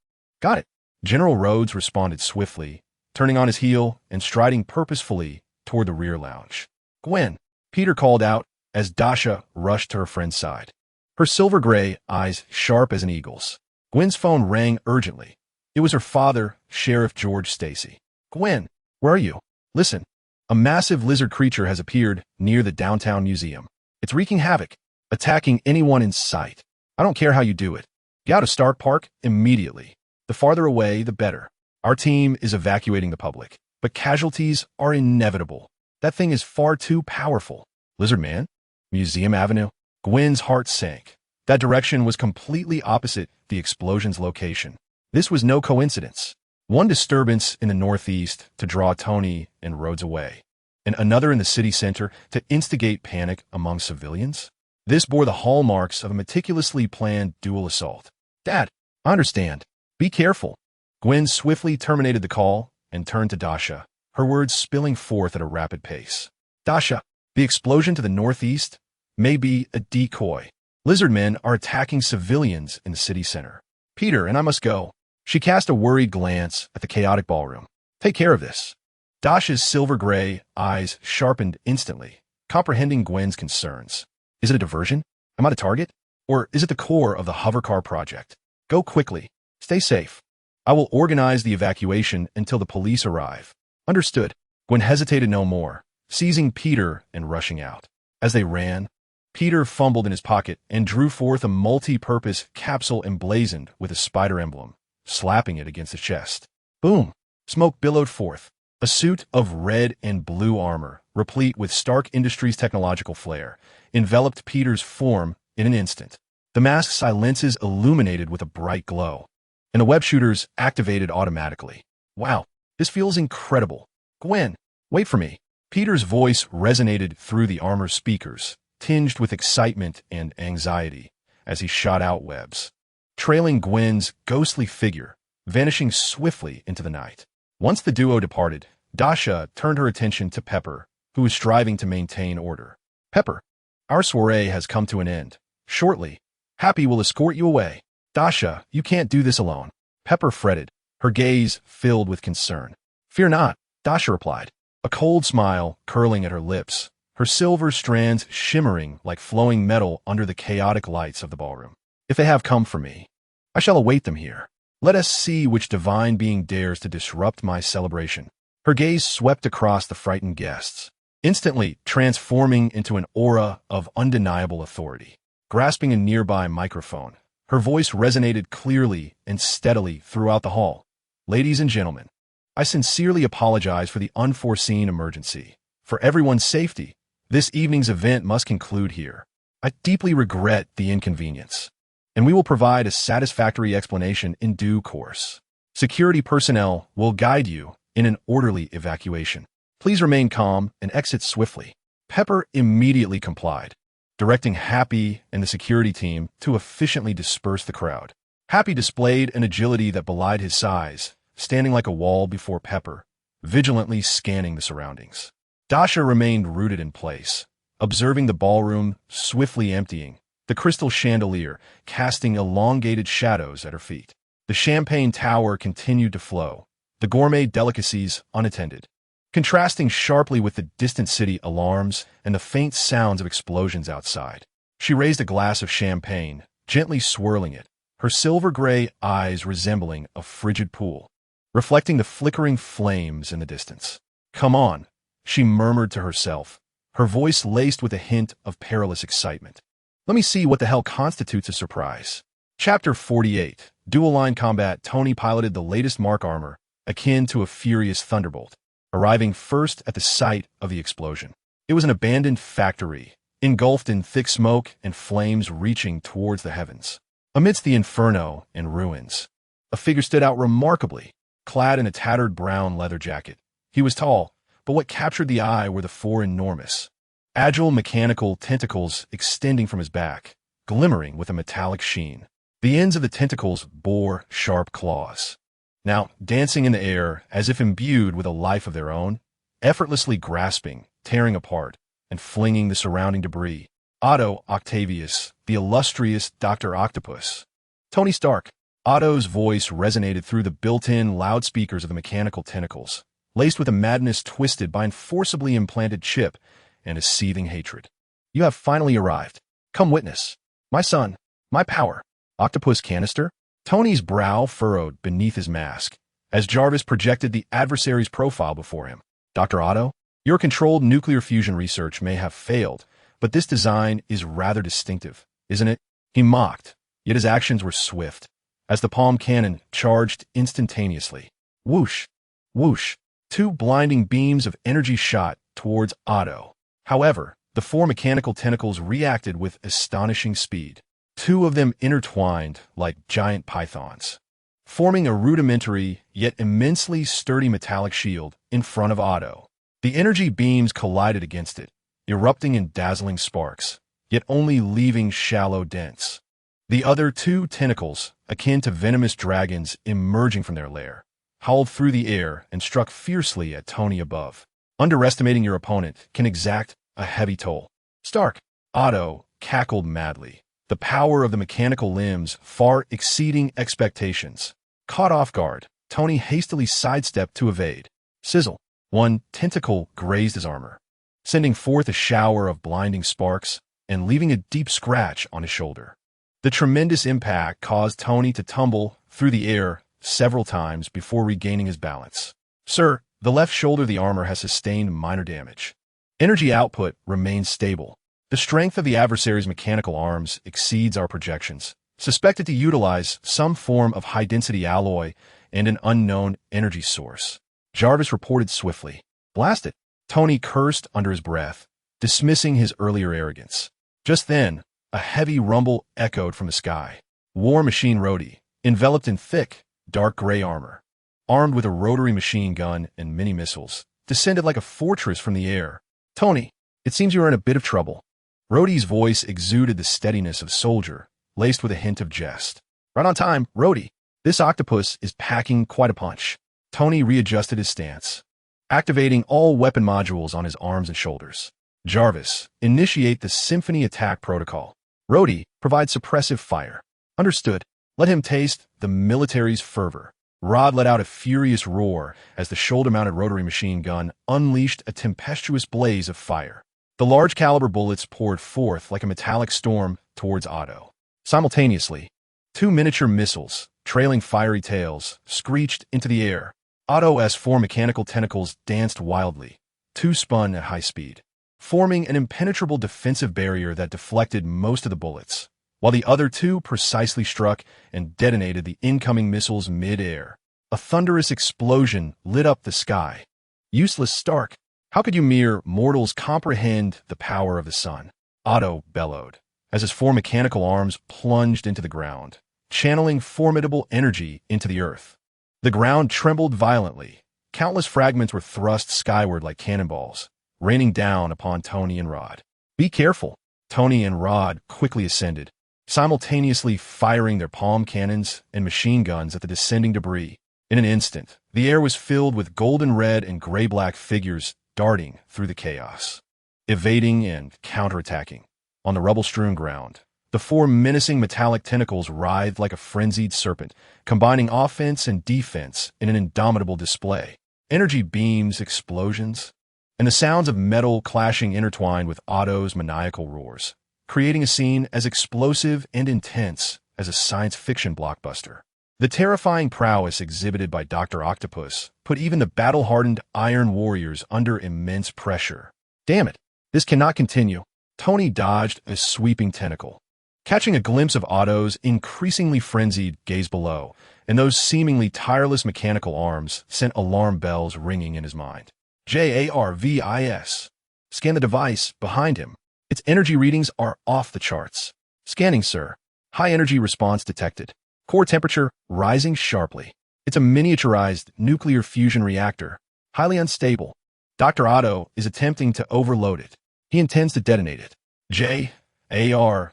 Got it. General Rhodes responded swiftly, turning on his heel and striding purposefully toward the rear lounge. Gwen, Peter called out as Dasha rushed to her friend's side, her silver-gray eyes sharp as an eagle's. Gwen's phone rang urgently. It was her father, Sheriff George Stacy. Gwen, where are you? Listen, a massive lizard creature has appeared near the downtown museum. It's wreaking havoc, attacking anyone in sight. I don't care how you do it. Get out of Stark Park immediately. The farther away, the better. Our team is evacuating the public, but casualties are inevitable. That thing is far too powerful. Lizard Man? Museum Avenue? Gwen's heart sank. That direction was completely opposite the explosion's location. This was no coincidence. One disturbance in the northeast to draw Tony and Rhodes away, and another in the city center to instigate panic among civilians. This bore the hallmarks of a meticulously planned dual assault. Dad, I understand. Be careful. Gwen swiftly terminated the call and turned to Dasha, her words spilling forth at a rapid pace. Dasha, the explosion to the northeast may be a decoy. Lizard men are attacking civilians in the city center. Peter and I must go. She cast a worried glance at the chaotic ballroom. Take care of this. Dasha's silver-gray eyes sharpened instantly, comprehending Gwen's concerns. Is it a diversion? Am I the target? Or is it the core of the hovercar project? Go quickly. Stay safe. I will organize the evacuation until the police arrive. Understood. Gwen hesitated no more, seizing Peter and rushing out. As they ran, Peter fumbled in his pocket and drew forth a multi-purpose capsule emblazoned with a spider emblem, slapping it against his chest. Boom! Smoke billowed forth. A suit of red and blue armor, replete with Stark Industries technological flair, enveloped Peter's form in an instant. The mask's lenses illuminated with a bright glow, and the web shooters activated automatically. Wow, this feels incredible. Gwen, wait for me. Peter's voice resonated through the armor's speakers, tinged with excitement and anxiety as he shot out webs, trailing Gwen's ghostly figure, vanishing swiftly into the night. Once the duo departed, Dasha turned her attention to Pepper, who was striving to maintain order. Pepper, our soiree has come to an end. Shortly, Happy will escort you away. Dasha, you can't do this alone. Pepper fretted, her gaze filled with concern. Fear not, Dasha replied, a cold smile curling at her lips, her silver strands shimmering like flowing metal under the chaotic lights of the ballroom. If they have come for me, I shall await them here. Let us see which divine being dares to disrupt my celebration. Her gaze swept across the frightened guests, instantly transforming into an aura of undeniable authority. Grasping a nearby microphone, her voice resonated clearly and steadily throughout the hall. Ladies and gentlemen, I sincerely apologize for the unforeseen emergency. For everyone's safety, this evening's event must conclude here. I deeply regret the inconvenience, and we will provide a satisfactory explanation in due course. Security personnel will guide you in an orderly evacuation. Please remain calm and exit swiftly. Pepper immediately complied, directing Happy and the security team to efficiently disperse the crowd. Happy displayed an agility that belied his size, standing like a wall before Pepper, vigilantly scanning the surroundings. Dasha remained rooted in place, observing the ballroom swiftly emptying, the crystal chandelier casting elongated shadows at her feet. The champagne tower continued to flow, the gourmet delicacies unattended, contrasting sharply with the distant city alarms and the faint sounds of explosions outside. She raised a glass of champagne, gently swirling it, her silver-gray eyes resembling a frigid pool, reflecting the flickering flames in the distance. "Come on," she murmured to herself, her voice laced with a hint of perilous excitement. "Let me see what the hell constitutes a surprise." Chapter 48. Dual-line combat. Tony piloted the latest Mark armor, akin to a furious thunderbolt, arriving first at the site of the explosion. It was an abandoned factory, engulfed in thick smoke and flames reaching towards the heavens. Amidst the inferno and ruins, a figure stood out remarkably, clad in a tattered brown leather jacket. He was tall, but what captured the eye were the four enormous, agile mechanical tentacles extending from his back, glimmering with a metallic sheen. The ends of the tentacles bore sharp claws, now dancing in the air as if imbued with a life of their own, effortlessly grasping, tearing apart, and flinging the surrounding debris. Otto Octavius, the illustrious Dr. Octopus. Tony Stark. Otto's voice resonated through the built-in loudspeakers of the mechanical tentacles, laced with a madness twisted by an forcibly implanted chip and a seething hatred. "You have finally arrived. Come witness. My son, my power." Octopus canister? Tony's brow furrowed beneath his mask, as Jarvis projected the adversary's profile before him. "Dr. Otto, your controlled nuclear fusion research may have failed, but this design is rather distinctive, isn't it?" He mocked, yet his actions were swift, as the palm cannon charged instantaneously. Whoosh! Whoosh! Two blinding beams of energy shot towards Otto. However, the four mechanical tentacles reacted with astonishing speed. Two of them intertwined like giant pythons, forming a rudimentary yet immensely sturdy metallic shield in front of Otto. The energy beams collided against it, erupting in dazzling sparks, yet only leaving shallow dents. The other two tentacles, akin to venomous dragons emerging from their lair, howled through the air and struck fiercely at Tony above. Underestimating your opponent can exact a heavy toll. Stark. Otto cackled madly, the power of the mechanical limbs far exceeding expectations. Caught off guard, Tony hastily sidestepped to evade. Sizzle. One tentacle grazed his armor, sending forth a shower of blinding sparks and leaving a deep scratch on his shoulder. The tremendous impact caused Tony to tumble through the air several times before regaining his balance. "Sir, the left shoulder of the armor has sustained minor damage. Energy output remains stable. The strength of the adversary's mechanical arms exceeds our projections, suspected to utilize some form of high-density alloy and an unknown energy source," Jarvis reported swiftly. "Blast it," Tony cursed under his breath, dismissing his earlier arrogance. Just then, a heavy rumble echoed from the sky. War Machine Rhodey, enveloped in thick, dark gray armor, armed with a rotary machine gun and mini missiles, descended like a fortress from the air. "Tony, it seems you are in a bit of trouble." Rhodey's voice exuded the steadiness of a soldier, laced with a hint of jest. "Right on time, Rhodey. This octopus is packing quite a punch." Tony readjusted his stance, activating all weapon modules on his arms and shoulders. "Jarvis, initiate the Symphony Attack Protocol. Rhodey, provide suppressive fire." "Understood." Let him taste the military's fervor. Rod let out a furious roar as the shoulder-mounted rotary machine gun unleashed a tempestuous blaze of fire. The large-caliber bullets poured forth like a metallic storm towards Otto. Simultaneously, two miniature missiles, trailing fiery tails, screeched into the air. Otto's four mechanical tentacles danced wildly. Two spun at high speed, forming an impenetrable defensive barrier that deflected most of the bullets, while the other two precisely struck and detonated the incoming missiles mid-air. A thunderous explosion lit up the sky. "Useless Stark! How could you mere mortals comprehend the power of the sun?" Otto bellowed, as his four mechanical arms plunged into the ground, channeling formidable energy into the earth. The ground trembled violently. Countless fragments were thrust skyward like cannonballs, raining down upon Tony and Rod. "Be careful." Tony and Rod quickly ascended, simultaneously firing their palm cannons and machine guns at the descending debris. In an instant, the air was filled with golden red and gray-black figures darting through the chaos, evading and counterattacking. On the rubble-strewn ground, the four menacing metallic tentacles writhed like a frenzied serpent, combining offense and defense in an indomitable display. Energy beams, explosions, and the sounds of metal clashing intertwined with Otto's maniacal roars, creating a scene as explosive and intense as a science fiction blockbuster. The terrifying prowess exhibited by Dr. Octopus put even the battle-hardened Iron Warriors under immense pressure. Damn it, this cannot continue. Tony dodged a sweeping tentacle, catching a glimpse of Otto's increasingly frenzied gaze below, and those seemingly tireless mechanical arms sent alarm bells ringing in his mind. JARVIS. Scan the device behind him. Its energy readings are off the charts. Scanning, sir. High energy response detected. Core temperature rising sharply. It's a miniaturized nuclear fusion reactor. Highly unstable. Dr. Otto is attempting to overload it. He intends to detonate it. JARVIS's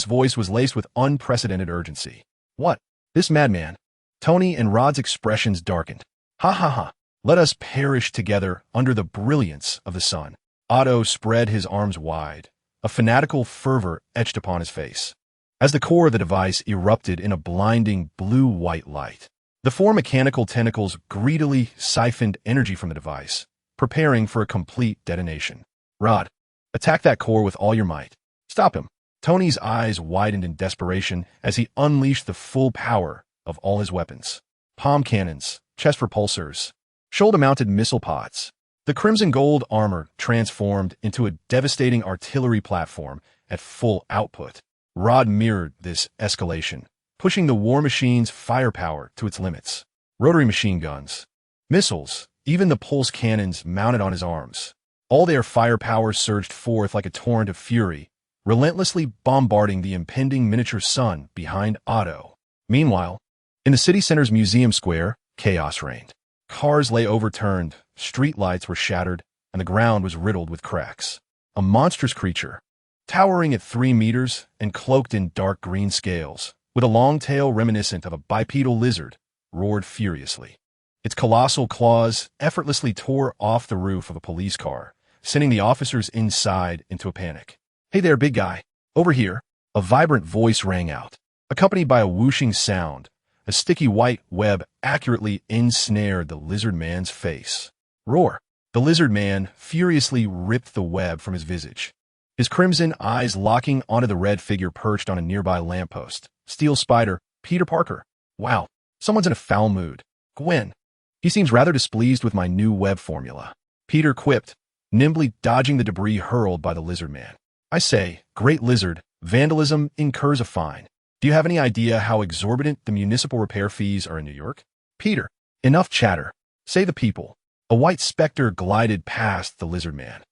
voice was laced with unprecedented urgency. What? This madman? Tony and Rod's expressions darkened. Ha ha ha. Let us perish together under the brilliance of the sun. Otto spread his arms wide, a fanatical fervor etched upon his face, as the core of the device erupted in a blinding blue-white light. The four mechanical tentacles greedily siphoned energy from the device, preparing for a complete detonation. Rod, attack that core with all your might. Stop him. Tony's eyes widened in desperation as he unleashed the full power of all his weapons. Palm cannons, chest repulsors, shoulder-mounted missile pods. The crimson gold armor transformed into a devastating artillery platform at full output. Rod mirrored this escalation, pushing the war machine's firepower to its limits. Rotary machine guns, missiles, even the pulse cannons mounted on his arms. All their firepower surged forth like a torrent of fury, relentlessly bombarding the impending miniature sun behind Otto. Meanwhile, in the city center's museum square, chaos reigned. Cars lay overturned, streetlights were shattered, and the ground was riddled with cracks. A monstrous creature, towering at 3 meters and cloaked in dark green scales, with a long tail reminiscent of a bipedal lizard, roared furiously. Its colossal claws effortlessly tore off the roof of a police car, sending the officers inside into a panic. Hey there, big guy. Over here. A vibrant voice rang out, accompanied by a whooshing sound. A sticky white web accurately ensnared the lizard man's face. Roar! The lizard man furiously ripped the web from his visage, his crimson eyes locking onto the red figure perched on a nearby lamppost. Steel Spider, Peter Parker. Wow, someone's in a foul mood. Gwen. He seems rather displeased with my new web formula. Peter quipped, nimbly dodging the debris hurled by the lizard man. I say, great lizard, vandalism incurs a fine. Do you have any idea how exorbitant the municipal repair fees are in New York? Peter, enough chatter. Say the people. A white specter glided past the lizard man.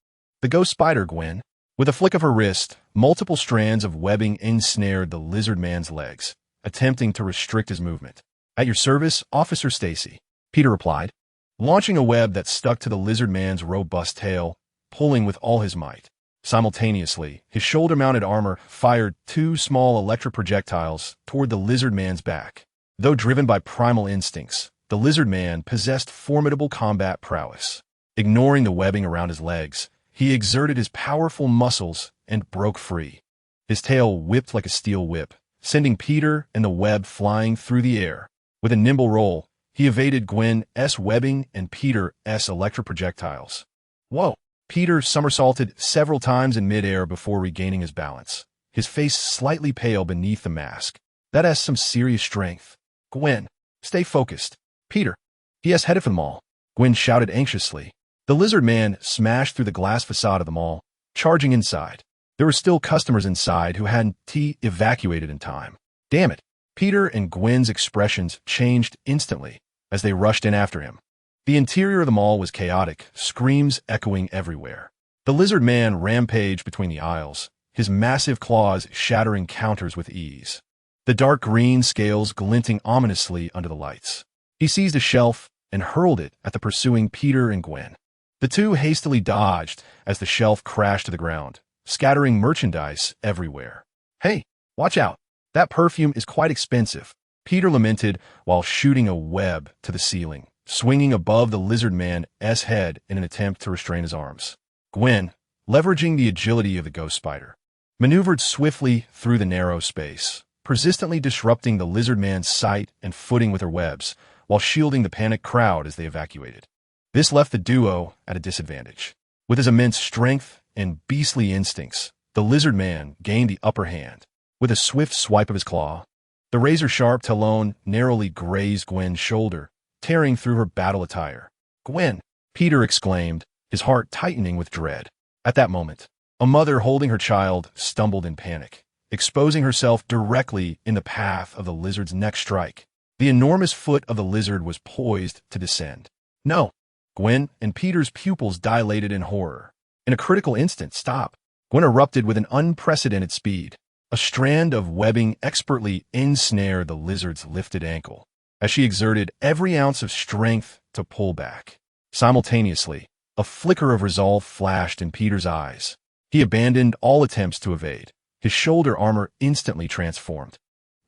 The Ghost-Spider Gwen. With a flick of her wrist, multiple strands of webbing ensnared the lizard man's legs, attempting to restrict his movement. At your service, Officer Stacy, Peter replied, launching a web that stuck to the lizard man's robust tail, pulling with all his might. Simultaneously, his shoulder-mounted armor fired 2 small electric projectiles toward the lizard man's back. Though driven by primal instincts, the lizard man possessed formidable combat prowess. Ignoring the webbing around his legs, he exerted his powerful muscles and broke free. His tail whipped like a steel whip, sending Peter and the web flying through the air. With a nimble roll, he evaded Gwen's webbing and Peter's electric projectiles. Whoa! Peter somersaulted several times in midair before regaining his balance, his face slightly pale beneath the mask. That has some serious strength. Gwen, stay focused. Peter, he has headed for the mall. Gwen shouted anxiously. The lizard man smashed through the glass facade of the mall, charging inside. There were still customers inside who hadn't evacuated in time. Damn it. Peter and Gwen's expressions changed instantly as they rushed in after him. The interior of the mall was chaotic, screams echoing everywhere. The lizard man rampaged between the aisles, his massive claws shattering counters with ease. The dark green scales glinting ominously under the lights. He seized a shelf and hurled it at the pursuing Peter and Gwen. The two hastily dodged as the shelf crashed to the ground, scattering merchandise everywhere. "Hey, watch out. That perfume is quite expensive," Peter lamented while shooting a web to the ceiling, swinging above the lizard man's head in an attempt to restrain his arms. Gwen, leveraging the agility of the ghost spider, maneuvered swiftly through the narrow space, persistently disrupting the lizard man's sight and footing with her webs, while shielding the panicked crowd as they evacuated. This left the duo at a disadvantage. With his immense strength and beastly instincts, the lizard man gained the upper hand. With a swift swipe of his claw, the razor-sharp talon narrowly grazed Gwen's shoulder, tearing through her battle attire. "Gwen!" Peter exclaimed, his heart tightening with dread. At that moment, a mother holding her child stumbled in panic, exposing herself directly in the path of the lizard's next strike. The enormous foot of the lizard was poised to descend. "No!" Gwen and Peter's pupils dilated in horror. In a critical instant, stop! Gwen erupted with an unprecedented speed. A strand of webbing expertly ensnared the lizard's lifted ankle, as she exerted every ounce of strength to pull back. Simultaneously, a flicker of resolve flashed in Peter's eyes. He abandoned all attempts to evade. His shoulder armor instantly transformed,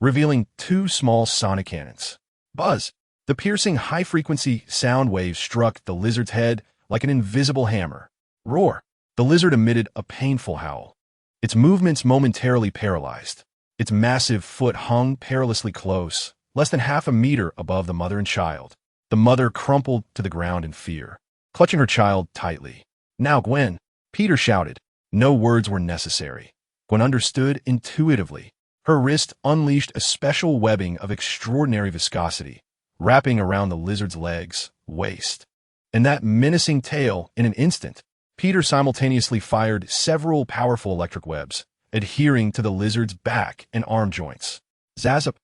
revealing two small sonic cannons. Buzz! The piercing high-frequency sound waves struck the lizard's head like an invisible hammer. Roar! The lizard emitted a painful howl, its movements momentarily paralyzed. Its massive foot hung perilously close, less than half a meter above the mother and child. The mother crumpled to the ground in fear, clutching her child tightly. "Now, Gwen!" Peter shouted. No words were necessary. Gwen understood intuitively. Her wrist unleashed a special webbing of extraordinary viscosity, wrapping around the lizard's legs, waist, and that menacing tail. In an instant, Peter simultaneously fired several powerful electric webs, adhering to the lizard's back and arm joints. Zazzap!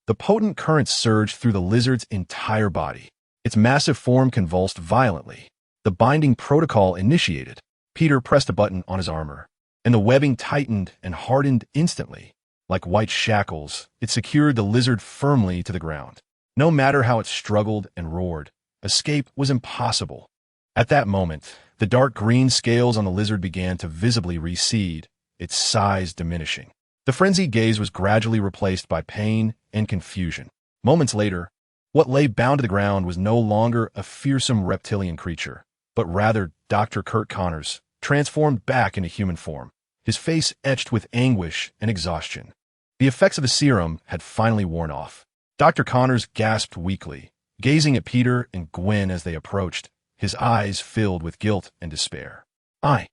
The potent currents surged through the lizard's entire body. Its massive form convulsed violently. The binding protocol initiated. Peter pressed a button on his armor, and the webbing tightened and hardened instantly. Like white shackles, it secured the lizard firmly to the ground. No matter how it struggled and roared, escape was impossible. At that moment, the dark green scales on the lizard began to visibly recede, its size diminishing. The frenzied gaze was gradually replaced by pain and confusion. Moments later, what lay bound to the ground was no longer a fearsome reptilian creature, but rather Dr. Kurt Connors, transformed back into human form, his face etched with anguish and exhaustion. The effects of the serum had finally worn off. Dr. Connors gasped weakly, gazing at Peter and Gwen as they approached, his eyes filled with guilt and despair. I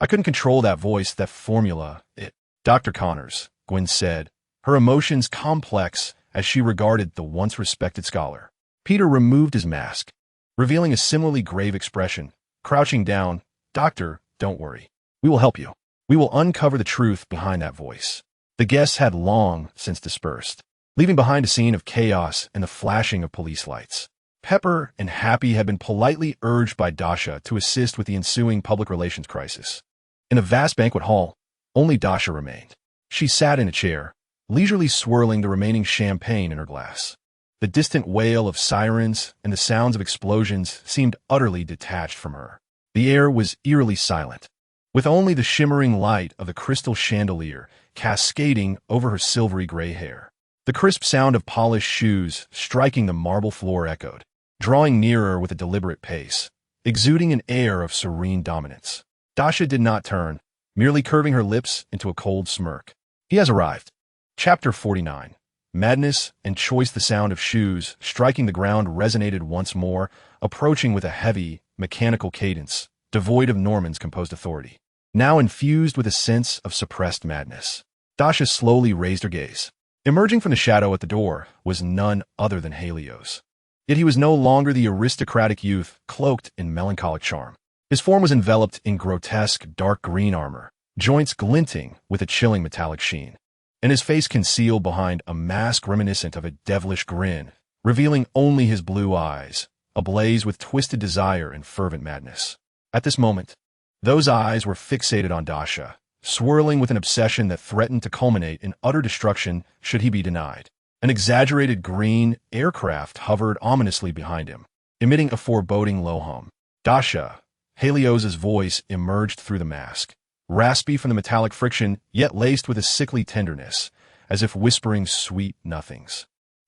couldn't control that voice, that formula, it. Dr. Connors, Gwen said, her emotions complex as she regarded the once respected scholar. Peter removed his mask, revealing a similarly grave expression. Crouching down, "Doctor, don't worry. We will help you. We will uncover the truth behind that voice." The guests had long since dispersed, leaving behind a scene of chaos and the flashing of police lights. Pepper and Happy had been politely urged by Dasha to assist with the ensuing public relations crisis. In the vast banquet hall, only Dasha remained. She sat in a chair, leisurely swirling the remaining champagne in her glass. The distant wail of sirens and the sounds of explosions seemed utterly detached from her. The air was eerily silent, with only the shimmering light of the crystal chandelier cascading over her silvery gray hair. The crisp sound of polished shoes striking the marble floor echoed, drawing nearer with a deliberate pace, exuding an air of serene dominance. Dasha did not turn, merely curving her lips into a cold smirk. He has arrived. Chapter 49. Madness and choice. The sound of shoes striking the ground resonated once more, approaching with a heavy, mechanical cadence, devoid of Norman's composed authority, now infused with a sense of suppressed madness. Dasha slowly raised her gaze. Emerging from the shadow at the door was none other than Helios. Yet he was no longer the aristocratic youth cloaked in melancholic charm. His form was enveloped in grotesque dark green armor, joints glinting with a chilling metallic sheen, and his face concealed behind a mask reminiscent of a devilish grin, revealing only his blue eyes, ablaze with twisted desire and fervent madness. At this moment, those eyes were fixated on Dasha, swirling with an obsession that threatened to culminate in utter destruction should he be denied. An exaggerated green aircraft hovered ominously behind him, emitting a foreboding low hum. Dasha, Helios's voice emerged through the mask, raspy from the metallic friction, yet laced with a sickly tenderness, as if whispering sweet nothings,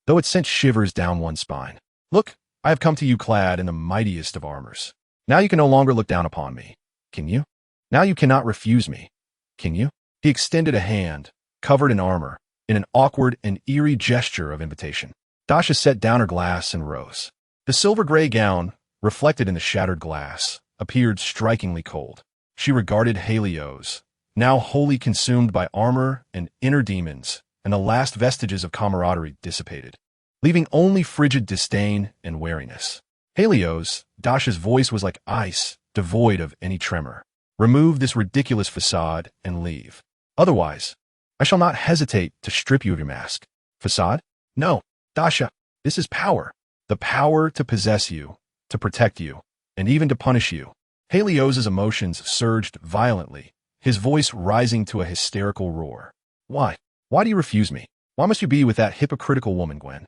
though it sent shivers down one's spine. Look, I have come to you clad in the mightiest of armors. Now you can no longer look down upon me, can you? Now you cannot refuse me, can you? He extended a hand, covered in armor, in an awkward and eerie gesture of invitation. Dasha set down her glass and rose. The silver-gray gown, reflected in the shattered glass, appeared strikingly cold. She regarded Helios, now wholly consumed by armor and inner demons, and the last vestiges of camaraderie dissipated, leaving only frigid disdain and wariness. Helios, Dasha's voice was like ice, devoid of any tremor. Remove this ridiculous facade and leave. Otherwise, I shall not hesitate to strip you of your mask. Facade? No, Dasha, this is power. The power to possess you, to protect you, and even to punish you. Helios's emotions surged violently, his voice rising to a hysterical roar. Why? Why do you refuse me? Why must you be with that hypocritical woman, Gwen?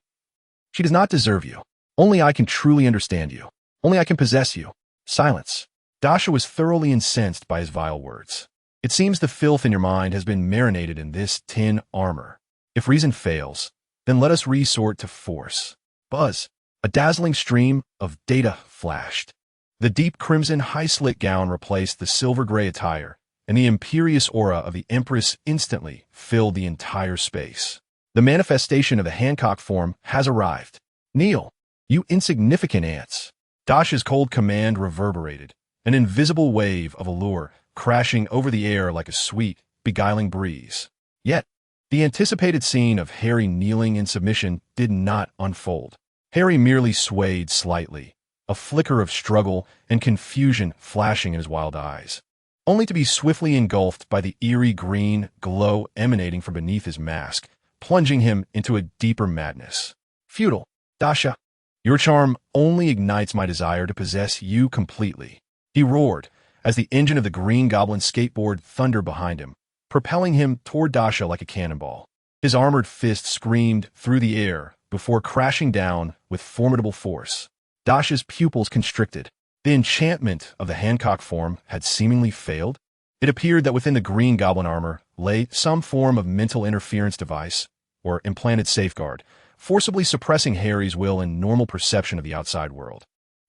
She does not deserve you. Only I can truly understand you. Only I can possess you. Silence. Dasha was thoroughly incensed by his vile words. It seems the filth in your mind has been marinated in this tin armor. If reason fails, then let us resort to force. Buzz. A dazzling stream of data flashed. The deep crimson high-slit gown replaced the silver-gray attire, and the imperious aura of the Empress instantly filled the entire space. The manifestation of the Hancock form has arrived. Kneel, you insignificant ants. Dasha's cold command reverberated, an invisible wave of allure crashing over the air like a sweet, beguiling breeze. Yet, the anticipated scene of Harry kneeling in submission did not unfold. Harry merely swayed slightly, a flicker of struggle and confusion flashing in his wild eyes, only to be swiftly engulfed by the eerie green glow emanating from beneath his mask, plunging him into a deeper madness. Futile, Dasha. Your charm only ignites my desire to possess you completely. He roared, as the engine of the Green Goblin skateboard thundered behind him, propelling him toward Dasha like a cannonball. His armored fist screamed through the air before crashing down with formidable force. Dasha's pupils constricted. The enchantment of the Hancock form had seemingly failed. It appeared that within the Green Goblin armor lay some form of mental interference device, or implanted safeguard, forcibly suppressing Harry's will and normal perception of the outside world,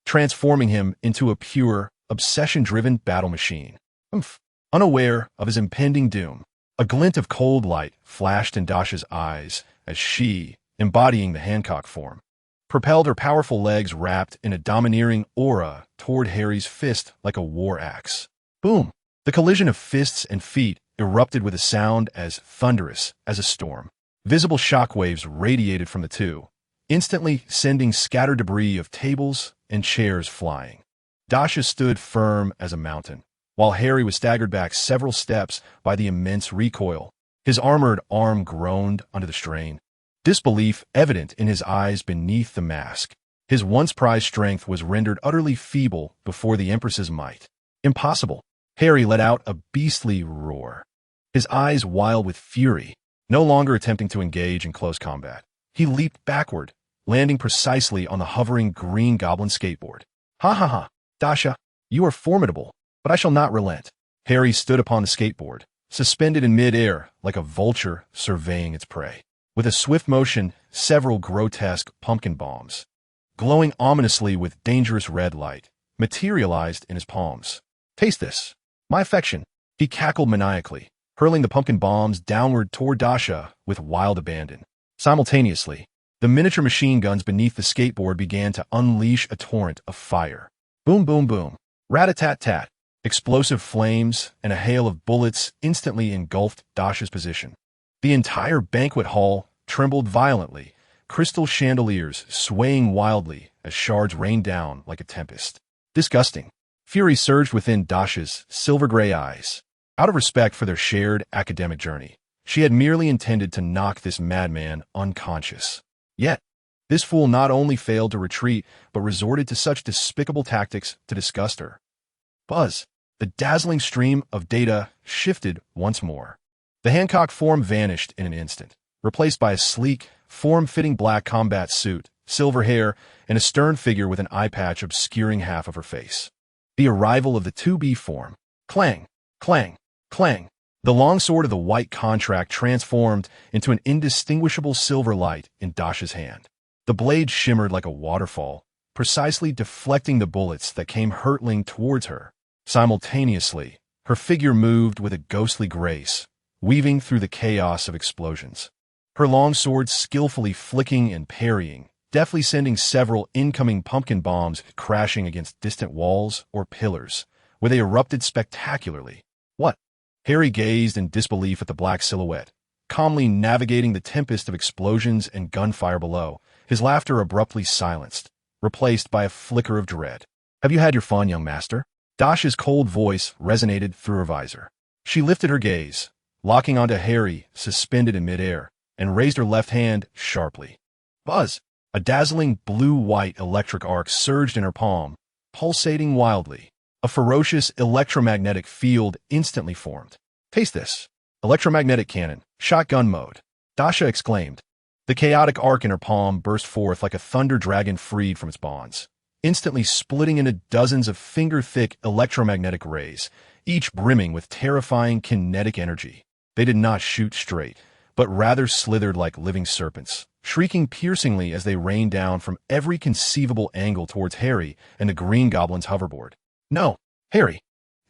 transforming him into a pure, obsession-driven battle machine. Unaware of his impending doom, a glint of cold light flashed in Dasha's eyes as she, embodying the Hancock form, propelled her powerful legs wrapped in a domineering aura toward Harry's fist like a war axe. Boom! The collision of fists and feet erupted with a sound as thunderous as a storm. Visible shockwaves radiated from the two, instantly sending scattered debris of tables and chairs flying. Dasha stood firm as a mountain, while Harry was staggered back several steps by the immense recoil. His armored arm groaned under the strain, disbelief evident in his eyes beneath the mask. His once prized strength was rendered utterly feeble before the Empress's might. Impossible! Harry let out a beastly roar, his eyes wild with fury. No longer attempting to engage in close combat, he leaped backward, landing precisely on the hovering Green Goblin skateboard. Ha ha ha! Dasha, you are formidable, but I shall not relent. Harry stood upon the skateboard, suspended in mid-air like a vulture surveying its prey. With a swift motion, several grotesque pumpkin bombs, glowing ominously with dangerous red light, materialized in his palms. Taste this. My affection. He cackled maniacally, hurling the pumpkin bombs downward toward Dasha with wild abandon. Simultaneously, the miniature machine guns beneath the skateboard began to unleash a torrent of fire. Boom, boom, boom. Rat-a-tat-tat. Explosive flames and a hail of bullets instantly engulfed Dasha's position. The entire banquet hall trembled violently, crystal chandeliers swaying wildly as shards rained down like a tempest. Disgusting. Fury surged within Dasha's silver-gray eyes. Out of respect for their shared academic journey, she had merely intended to knock this madman unconscious. Yet, this fool not only failed to retreat, but resorted to such despicable tactics to disgust her. Buzz, the dazzling stream of data shifted once more. The Hancock form vanished in an instant, replaced by a sleek, form-fitting black combat suit, silver hair, and a stern figure with an eye patch obscuring half of her face. The arrival of the 2B form. Clang, clang, clang. The longsword of the white contract transformed into an indistinguishable silver light in Dasha's hand. The blade shimmered like a waterfall, precisely deflecting the bullets that came hurtling towards her. Simultaneously, her figure moved with a ghostly grace, weaving through the chaos of explosions. Her longsword skillfully flicking and parrying, deftly sending several incoming pumpkin bombs crashing against distant walls or pillars, where they erupted spectacularly. What? Harry gazed in disbelief at the black silhouette, calmly navigating the tempest of explosions and gunfire below, his laughter abruptly silenced, replaced by a flicker of dread. Have you had your fun, young master? Dasha's cold voice resonated through her visor. She lifted her gaze, locking onto Harry, suspended in midair, and raised her left hand sharply. Buzz! A dazzling blue-white electric arc surged in her palm, pulsating wildly. A ferocious electromagnetic field instantly formed. Taste this. Electromagnetic cannon, shotgun mode. Dasha exclaimed. The chaotic arc in her palm burst forth like a thunder dragon freed from its bonds, instantly splitting into dozens of finger-thick electromagnetic rays, each brimming with terrifying kinetic energy. They did not shoot straight, but rather slithered like living serpents, shrieking piercingly as they rained down from every conceivable angle towards Harry and the Green Goblin's hoverboard. No, Harry,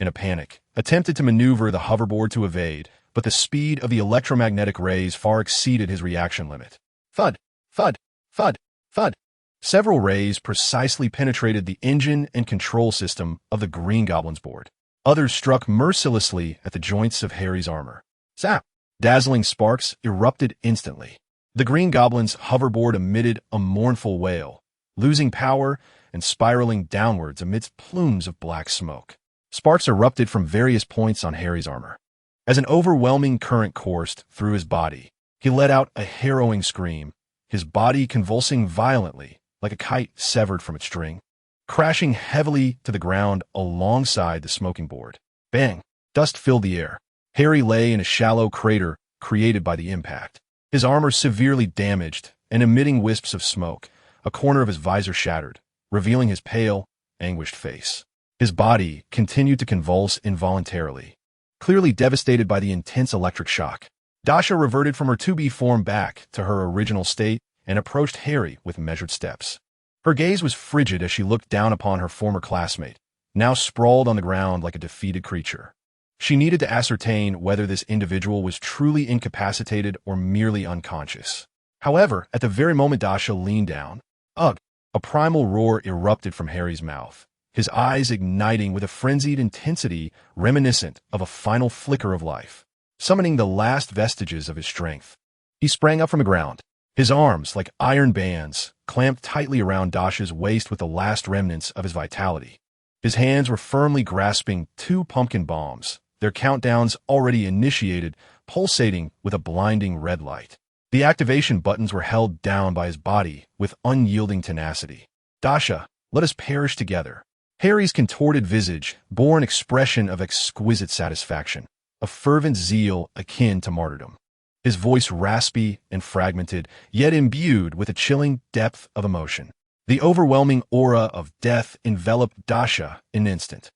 in a panic, attempted to maneuver the hoverboard to evade, but the speed of the electromagnetic rays far exceeded his reaction limit. Thud, thud, thud, thud. Several rays precisely penetrated the engine and control system of the Green Goblin's board. Others struck mercilessly at the joints of Harry's armor. Zap! Dazzling sparks erupted instantly. The Green Goblin's hoverboard emitted a mournful wail, losing power and spiraling downwards amidst plumes of black smoke. Sparks erupted from various points on Harry's armor. As an overwhelming current coursed through his body, he let out a harrowing scream, his body convulsing violently like a kite severed from its string, crashing heavily to the ground alongside the smoking board. Bang! Dust filled the air. Harry lay in a shallow crater created by the impact, his armor severely damaged and emitting wisps of smoke. A corner of his visor shattered, revealing his pale, anguished face. His body continued to convulse involuntarily, clearly devastated by the intense electric shock. Dasha reverted from her 2B form back to her original state and approached Harry with measured steps. Her gaze was frigid as she looked down upon her former classmate, now sprawled on the ground like a defeated creature. She needed to ascertain whether this individual was truly incapacitated or merely unconscious. However, at the very moment Dasha leaned down, ugh, a primal roar erupted from Harry's mouth, his eyes igniting with a frenzied intensity reminiscent of a final flicker of life, summoning the last vestiges of his strength. He sprang up from the ground, his arms, like iron bands, clamped tightly around Dasha's waist with the last remnants of his vitality. His hands were firmly grasping 2 pumpkin bombs, their countdowns already initiated, pulsating with a blinding red light. The activation buttons were held down by his body with unyielding tenacity. Dasha, let us perish together. Harry's contorted visage bore an expression of exquisite satisfaction, a fervent zeal akin to martyrdom. His voice raspy and fragmented, yet imbued with a chilling depth of emotion. The overwhelming aura of death enveloped Dasha in an instant.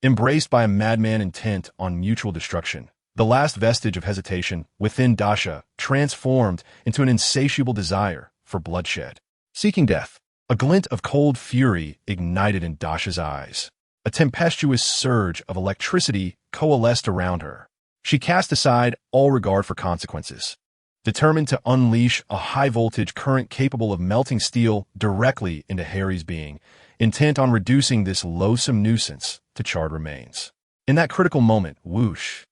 Embraced by a madman intent on mutual destruction, the last vestige of hesitation within Dasha transformed into an insatiable desire for bloodshed. Seeking death, a glint of cold fury ignited in Dasha's eyes. A tempestuous surge of electricity coalesced around her. She cast aside all regard for consequences, determined to unleash a high-voltage current capable of melting steel directly into Harry's being, intent on reducing this loathsome nuisance to charred remains. In that critical moment, whoosh,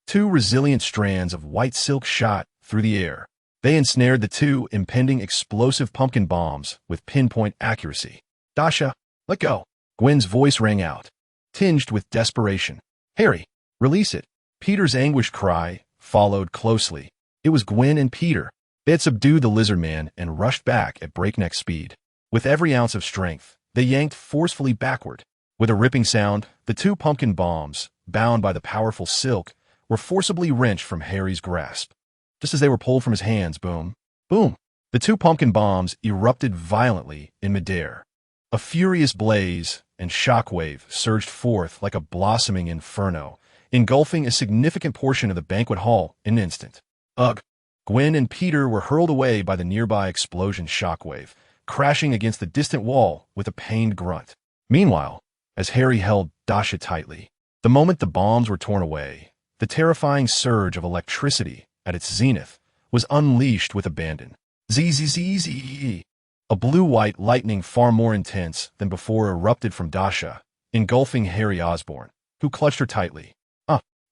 2 resilient strands of white silk shot through the air. They ensnared the 2 impending explosive pumpkin bombs with pinpoint accuracy. Dasha, let go. Gwen's voice rang out, tinged with desperation. Harry, release it. Peter's anguished cry followed closely. It was Gwen and Peter. They had subdued the lizard man and rushed back at breakneck speed. With every ounce of strength, they yanked forcefully backward. With a ripping sound, the 2 pumpkin bombs, bound by the powerful silk, were forcibly wrenched from Harry's grasp. Just as they were pulled from his hands, boom, boom, the 2 pumpkin bombs erupted violently in midair, A furious blaze and shockwave surged forth like a blossoming inferno, engulfing a significant portion of the banquet hall in an instant. Ugh! Gwen and Peter were hurled away by the nearby explosion shockwave, crashing against the distant wall with a pained grunt. Meanwhile, as Harry held Dasha tightly, the moment the bombs were torn away, the terrifying surge of electricity at its zenith was unleashed with abandon. Zzz. A blue-white lightning far more intense than before erupted from Dasha, engulfing Harry Osborn, who clutched her tightly.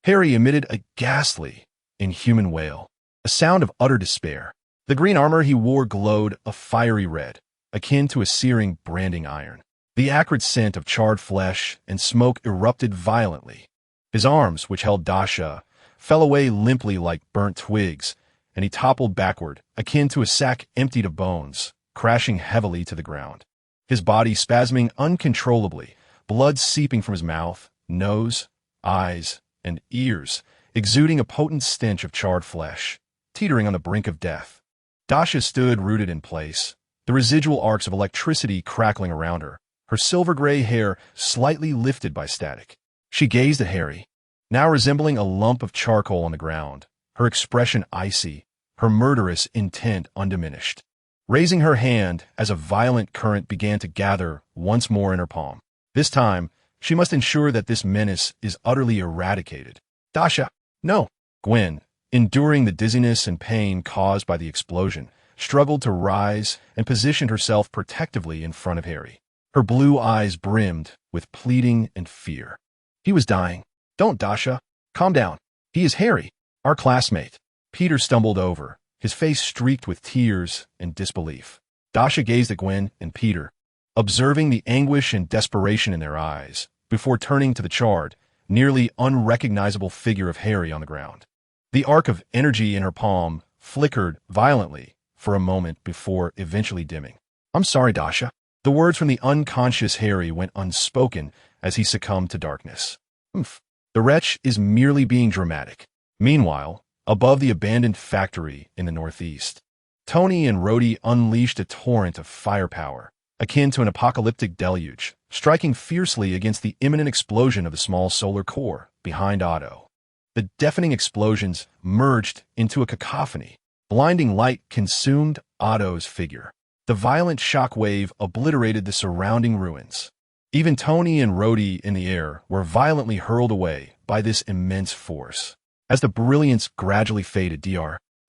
Harry emitted a ghastly, inhuman wail, a sound of utter despair. The green armor he wore glowed a fiery red, akin to a searing branding iron. The acrid scent of charred flesh and smoke erupted violently. His arms, which held Dasha, fell away limply like burnt twigs, and he toppled backward, akin to a sack emptied of bones, crashing heavily to the ground. His body spasming uncontrollably, blood seeping from his mouth, nose, eyes, and ears, exuding a potent stench of charred flesh, teetering on the brink of death. Dasha stood rooted in place, the residual arcs of electricity crackling around her, her silver-gray hair slightly lifted by static. She gazed at Harry, now resembling a lump of charcoal on the ground, her expression icy, her murderous intent undiminished. Raising her hand as a violent current began to gather once more in her palm. This time, she must ensure that this menace is utterly eradicated. Dasha, no! Gwen, enduring the dizziness and pain caused by the explosion, struggled to rise and positioned herself protectively in front of Harry. Her blue eyes brimmed with pleading and fear. He was dying. Don't, Dasha. Calm down. He is Harry, our classmate. Peter stumbled over, his face streaked with tears and disbelief. Dasha gazed at Gwen and Peter, observing the anguish and desperation in their eyes, before turning to the charred, nearly unrecognizable figure of Harry on the ground. The arc of energy in her palm flickered violently for a moment before eventually dimming. I'm sorry, Dasha. The words from the unconscious Harry went unspoken as he succumbed to darkness. The wretch is merely being dramatic. Meanwhile, above the abandoned factory in the northeast, Tony and Rhodey unleashed a torrent of firepower, akin to an apocalyptic deluge, striking fiercely against the imminent explosion of the small solar core behind Otto. The deafening explosions merged into a cacophony. Blinding light consumed Otto's figure. The violent shock wave obliterated the surrounding ruins. Even Tony and Rhodey in the air were violently hurled away by this immense force. As the brilliance gradually faded,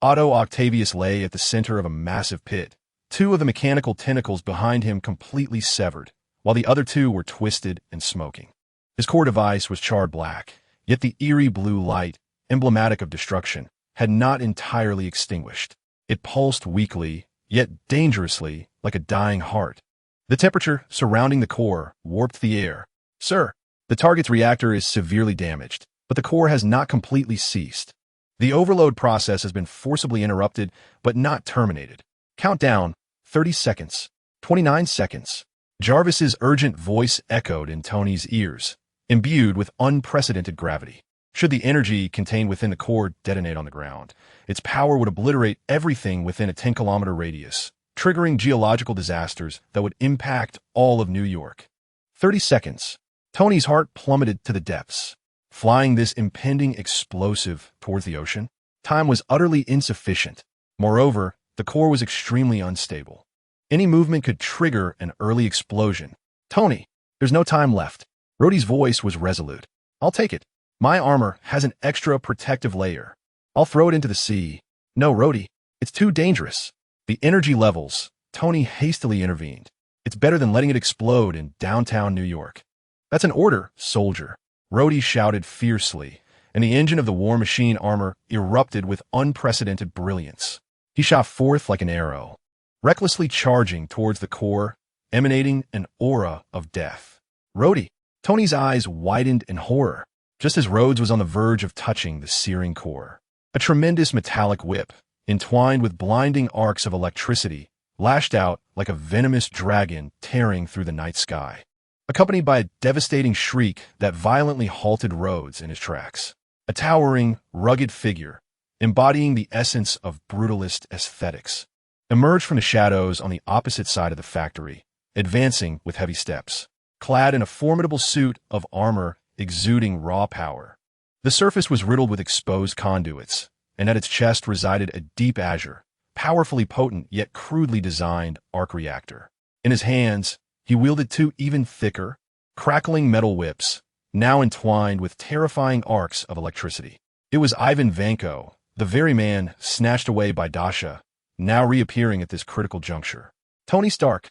Otto Octavius lay at the center of a massive pit, two of the mechanical tentacles behind him completely severed, while the other two were twisted and smoking. His core device was charred black, yet the eerie blue light, emblematic of destruction, had not entirely extinguished. It pulsed weakly, yet dangerously, like a dying heart. The temperature surrounding the core warped the air. Sir, the target's reactor is severely damaged, but the core has not completely ceased. The overload process has been forcibly interrupted, but not terminated. Countdown, 30 seconds, 29 seconds. Jarvis's urgent voice echoed in Tony's ears, imbued with unprecedented gravity. Should the energy contained within the core detonate on the ground, its power would obliterate everything within a 10-kilometer radius, triggering geological disasters that would impact all of New York. 30 seconds. Tony's heart plummeted to the depths. Flying this impending explosive towards the ocean, time was utterly insufficient. Moreover, the core was extremely unstable. Any movement could trigger an early explosion. Tony, there's no time left. Rhodey's voice was resolute. I'll take it. My armor has an extra protective layer. I'll throw it into the sea. No, Rhodey, it's too dangerous. The energy levels, Tony hastily intervened. It's better than letting it explode in downtown New York. That's an order, soldier. Rhodey shouted fiercely, and the engine of the war machine armor erupted with unprecedented brilliance. He shot forth like an arrow, recklessly charging towards the core, emanating an aura of death. Rhodey, Tony's eyes widened in horror, just as Rhodes was on the verge of touching the searing core. A tremendous metallic whip, entwined with blinding arcs of electricity, lashed out like a venomous dragon tearing through the night sky, accompanied by a devastating shriek that violently halted Rhodes in his tracks. A towering, rugged figure, embodying the essence of brutalist aesthetics, emerged from the shadows on the opposite side of the factory, advancing with heavy steps, clad in a formidable suit of armor exuding raw power. The surface was riddled with exposed conduits, and at its chest resided a deep azure, powerfully potent yet crudely designed arc reactor. In his hands, he wielded two even thicker, crackling metal whips, now entwined with terrifying arcs of electricity. It was Ivan Vanko, the very man snatched away by Dasha, now reappearing at this critical juncture. Tony Stark.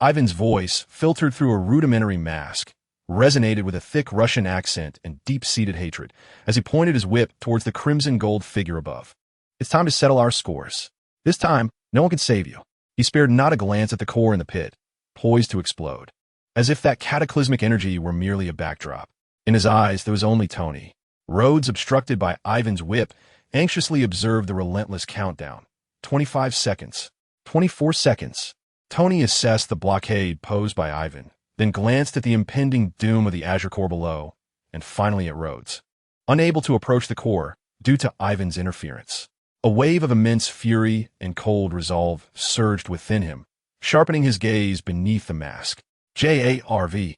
Ivan's voice, filtered through a rudimentary mask, resonated with a thick Russian accent and deep-seated hatred as he pointed his whip towards the crimson-gold figure above. It's time to settle our scores. This time, no one can save you. He spared not a glance at the core in the pit, poised to explode, as if that cataclysmic energy were merely a backdrop. In his eyes, there was only Tony. Rhodes, obstructed by Ivan's whip, anxiously observed the relentless countdown. 25 seconds. 24 seconds. Tony assessed the blockade posed by Ivan, then glanced at the impending doom of the Azure core below, and finally at Rhodes. Unable to approach the core, due to Ivan's interference, a wave of immense fury and cold resolve surged within him, sharpening his gaze beneath the mask. JARVIS.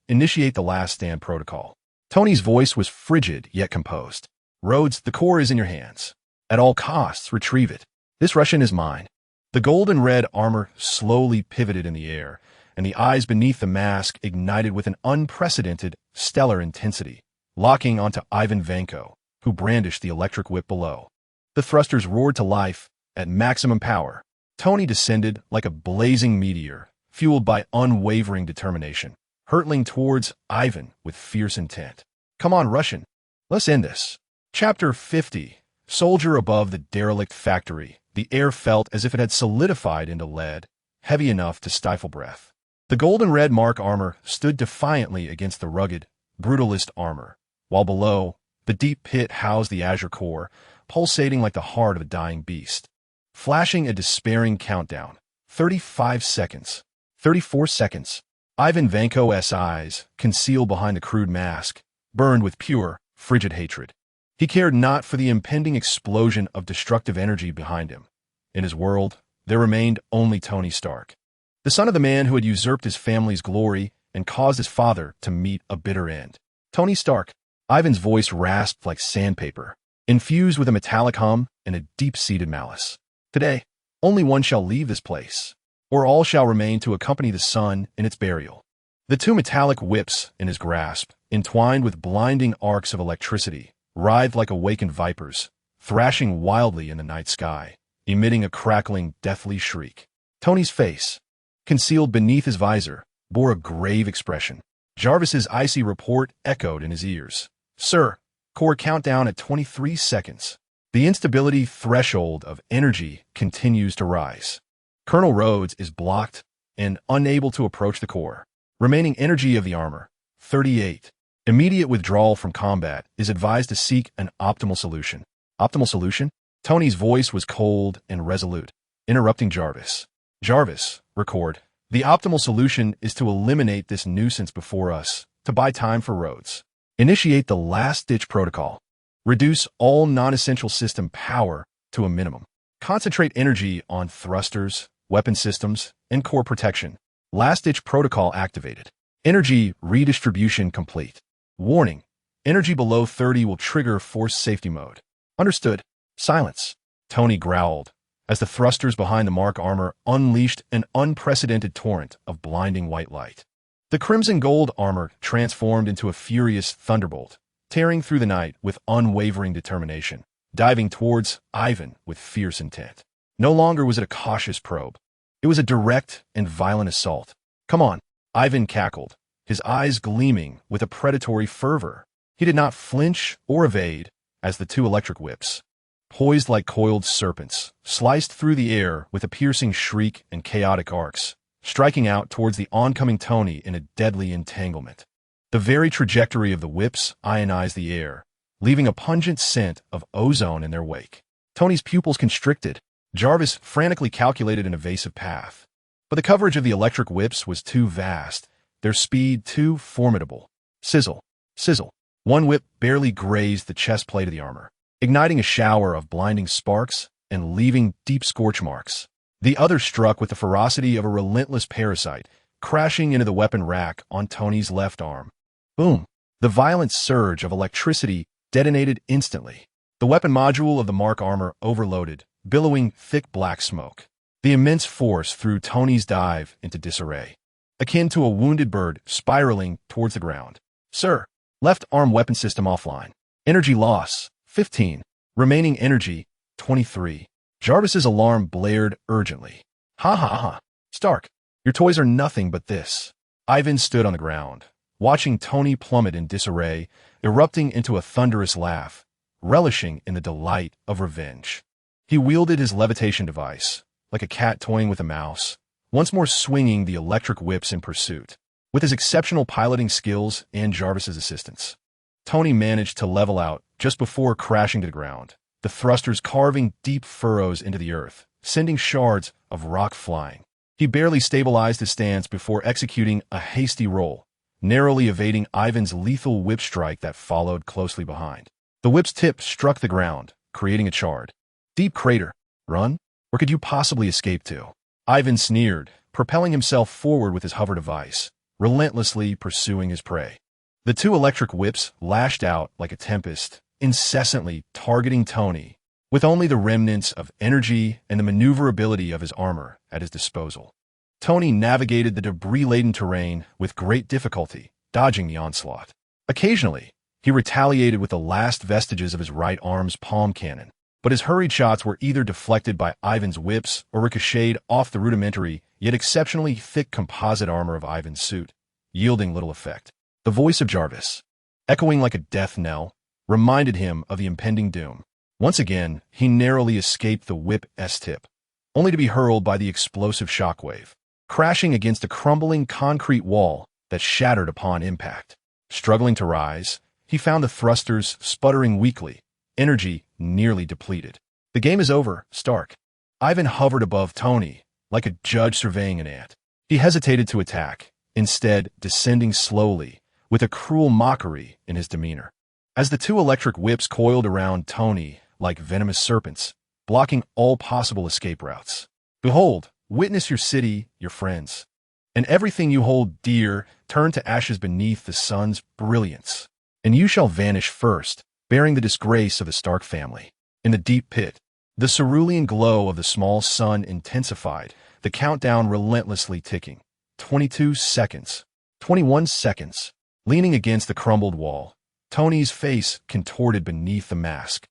Initiate the last stand protocol. Tony's voice was frigid yet composed. Rhodes, the core is in your hands. At all costs, retrieve it. This Russian is mine. The gold and red armor slowly pivoted in the air, and the eyes beneath the mask ignited with an unprecedented, stellar intensity, locking onto Ivan Vanko, who brandished the electric whip below. The thrusters roared to life at maximum power. Tony descended like a blazing meteor, fueled by unwavering determination, hurtling towards Ivan with fierce intent. Come on, Russian. Let's end this. Chapter 50. Soldier above the derelict factory. The air felt as if it had solidified into lead, heavy enough to stifle breath. The gold and red mark armor stood defiantly against the rugged, brutalist armor, while below, the deep pit housed the azure core, pulsating like the heart of a dying beast. Flashing a despairing countdown. 35 seconds. 34 seconds. Ivan Vanko's eyes, concealed behind the crude mask, burned with pure, frigid hatred. He cared not for the impending explosion of destructive energy behind him. In his world, there remained only Tony Stark, the son of the man who had usurped his family's glory and caused his father to meet a bitter end. Tony Stark. Ivan's voice rasped like sandpaper, infused with a metallic hum and a deep-seated malice. Today, only one shall leave this place, or all shall remain to accompany the sun in its burial. The two metallic whips in his grasp, entwined with blinding arcs of electricity, writhed like awakened vipers, thrashing wildly in the night sky, emitting a crackling, deathly shriek. Tony's face, concealed beneath his visor, bore a grave expression. Jarvis's icy report echoed in his ears. Sir, core countdown at 23 seconds. The instability threshold of energy continues to rise. Colonel Rhodes is blocked and unable to approach the core. Remaining energy of the armor, 38. Immediate withdrawal from combat is advised to seek an optimal solution. Optimal solution? Tony's voice was cold and resolute, interrupting Jarvis. Jarvis, record. The optimal solution is to eliminate this nuisance before us, to buy time for Rhodes. Initiate the last-ditch protocol. Reduce all non-essential system power to a minimum. Concentrate energy on thrusters, weapon systems, and core protection. Last-ditch protocol activated. Energy redistribution complete. Warning. Energy below 30 will trigger force safety mode. Understood. Silence. Tony growled, as the thrusters behind the mark armor unleashed an unprecedented torrent of blinding white light. The crimson gold armor transformed into a furious thunderbolt, tearing through the night with unwavering determination, diving towards Ivan with fierce intent. No longer was it a cautious probe. It was a direct and violent assault. Come on, Ivan cackled, his eyes gleaming with a predatory fervor. He did not flinch or evade as the two electric whips, poised like coiled serpents, sliced through the air with a piercing shriek and chaotic arcs, striking out towards the oncoming Tony in a deadly entanglement. The very trajectory of the whips ionized the air, leaving a pungent scent of ozone in their wake. Tony's pupils constricted. Jarvis frantically calculated an evasive path, but the coverage of the electric whips was too vast, their speed too formidable. Sizzle, sizzle. One whip barely grazed the chest plate of the armor, igniting a shower of blinding sparks and leaving deep scorch marks. The other struck with the ferocity of a relentless parasite, crashing into the weapon rack on Tony's left arm. Boom! The violent surge of electricity detonated instantly. The weapon module of the Mark armor overloaded, billowing thick black smoke. The immense force threw Tony's dive into disarray, akin to a wounded bird spiraling towards the ground. Sir, left arm weapon system offline. Energy loss, 15. Remaining energy, 23. Jarvis's alarm blared urgently. Ha ha ha. Stark, your toys are nothing but this. Ivan stood on the ground, watching Tony plummet in disarray, erupting into a thunderous laugh, relishing in the delight of revenge. He wielded his levitation device, like a cat toying with a mouse, once more swinging the electric whips in pursuit. With his exceptional piloting skills and Jarvis's assistance, Tony managed to level out just before crashing to the ground, the thrusters carving deep furrows into the earth, sending shards of rock flying. He barely stabilized his stance before executing a hasty roll, narrowly evading Ivan's lethal whip strike that followed closely behind. The whip's tip struck the ground, creating a charred, deep crater. Run? Where could you possibly escape to? Ivan sneered, propelling himself forward with his hover device, relentlessly pursuing his prey. The two electric whips lashed out like a tempest, incessantly targeting Tony, with only the remnants of energy and the maneuverability of his armor at his disposal. Tony navigated the debris-laden terrain with great difficulty, dodging the onslaught. Occasionally, he retaliated with the last vestiges of his right arm's palm cannon, but his hurried shots were either deflected by Ivan's whips or ricocheted off the rudimentary yet exceptionally thick composite armor of Ivan's suit, yielding little effect. The voice of Jarvis, echoing like a death knell, reminded him of the impending doom. Once again, he narrowly escaped the whip S-tip, only to be hurled by the explosive shockwave, crashing against a crumbling concrete wall that shattered upon impact. Struggling to rise, he found the thrusters sputtering weakly, energy nearly depleted. The game is over, Stark. Ivan hovered above Tony, like a judge surveying an ant. He hesitated to attack, instead descending slowly, with a cruel mockery in his demeanor. As the two electric whips coiled around Tony like venomous serpents, blocking all possible escape routes. Behold, witness your city, your friends, and everything you hold dear turn to ashes beneath the sun's brilliance. And you shall vanish first, bearing the disgrace of the Stark family. In the deep pit, the cerulean glow of the small sun intensified, the countdown relentlessly ticking. 22 seconds. 21 seconds. Leaning against the crumbled wall, Tony's face contorted beneath the mask.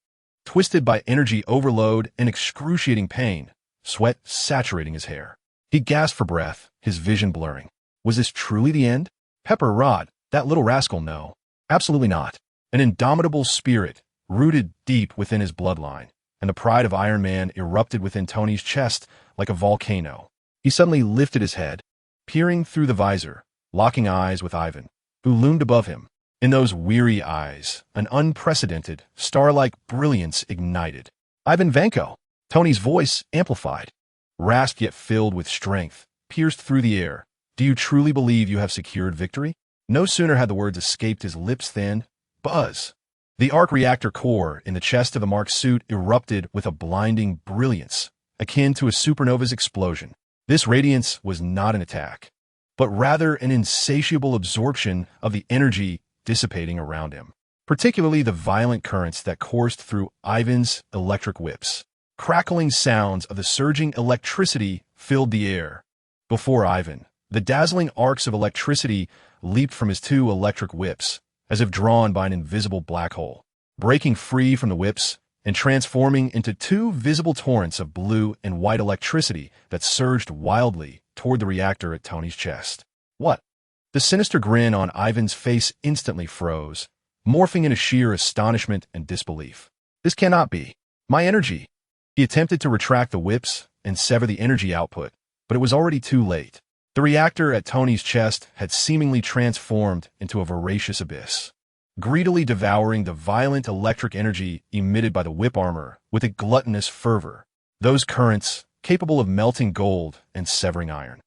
Twisted by energy overload and excruciating pain, sweat saturating his hair. He gasped for breath, his vision blurring. Was this truly the end? Pepper Rod, that little rascal, no. Absolutely not. An indomitable spirit, rooted deep within his bloodline, and the pride of Iron Man erupted within Tony's chest like a volcano. He suddenly lifted his head, peering through the visor, locking eyes with Ivan, who loomed above him. In those weary eyes, an unprecedented, star-like brilliance ignited. Ivan Vanko! Tony's voice, amplified, rasped yet filled with strength, pierced through the air. Do you truly believe you have secured victory? No sooner had the words escaped his lips than, buzz! The arc reactor core in the chest of the Mark suit erupted with a blinding brilliance, akin to a supernova's explosion. This radiance was not an attack, but rather an insatiable absorption of the energy dissipating around him, particularly the violent currents that coursed through Ivan's electric whips. Crackling sounds of the surging electricity filled the air. Before Ivan, the dazzling arcs of electricity leaped from his two electric whips, as if drawn by an invisible black hole, breaking free from the whips and transforming into two visible torrents of blue and white electricity that surged wildly toward the reactor at Tony's chest. What? The sinister grin on Ivan's face instantly froze, morphing into sheer astonishment and disbelief. This cannot be. My energy! He attempted to retract the whips and sever the energy output, but it was already too late. The reactor at Tony's chest had seemingly transformed into a voracious abyss, greedily devouring the violent electric energy emitted by the whip armor with a gluttonous fervor. Those currents, capable of melting gold and severing iron,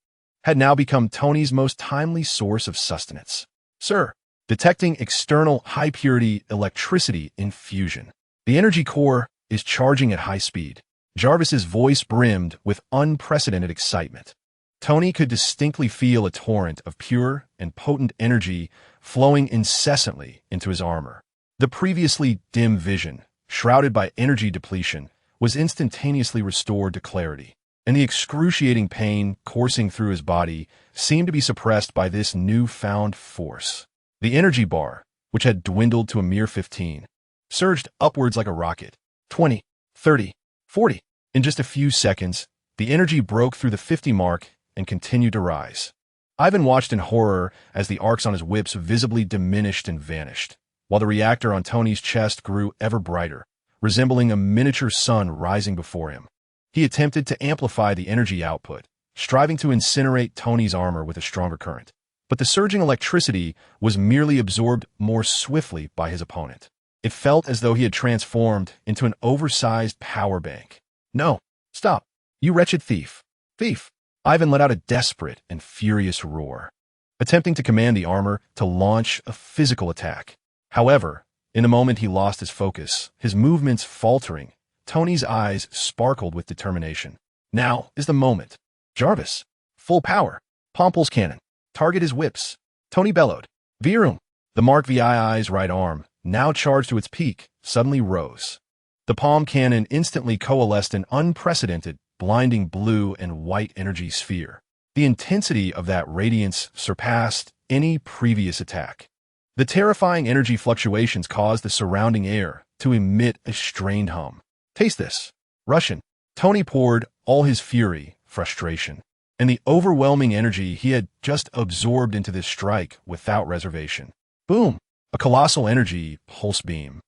had now become Tony's most timely source of sustenance. Sir, detecting external high-purity electricity infusion. The energy core is charging at high speed. Jarvis's voice brimmed with unprecedented excitement. Tony could distinctly feel a torrent of pure and potent energy flowing incessantly into his armor. The previously dim vision, shrouded by energy depletion, was instantaneously restored to clarity, and the excruciating pain coursing through his body seemed to be suppressed by this newfound force. The energy bar, which had dwindled to a mere 15, surged upwards like a rocket. 20, 30, 40. In just a few seconds, the energy broke through the 50 mark and continued to rise. Ivan watched in horror as the arcs on his whips visibly diminished and vanished, while the reactor on Tony's chest grew ever brighter, resembling a miniature sun rising before him. He attempted to amplify the energy output, striving to incinerate Tony's armor with a stronger current. But the surging electricity was merely absorbed more swiftly by his opponent. It felt as though he had transformed into an oversized power bank. "No, stop, you wretched thief! Thief!" Ivan let out a desperate and furious roar, attempting to command the armor to launch a physical attack. However, in a moment he lost his focus, his movements faltering. Tony's eyes sparkled with determination. "Now is the moment. Jarvis, full power. Pomple's cannon. Target his whips." Tony bellowed. "Virum!" The Mark VII's right arm, now charged to its peak, suddenly rose. The palm cannon instantly coalesced an unprecedented, blinding blue and white energy sphere. The intensity of that radiance surpassed any previous attack. The terrifying energy fluctuations caused the surrounding air to emit a strained hum. "Taste this." Russian. Tony poured all his fury, frustration, and the overwhelming energy he had just absorbed into this strike without reservation. Boom! A colossal energy pulse beam,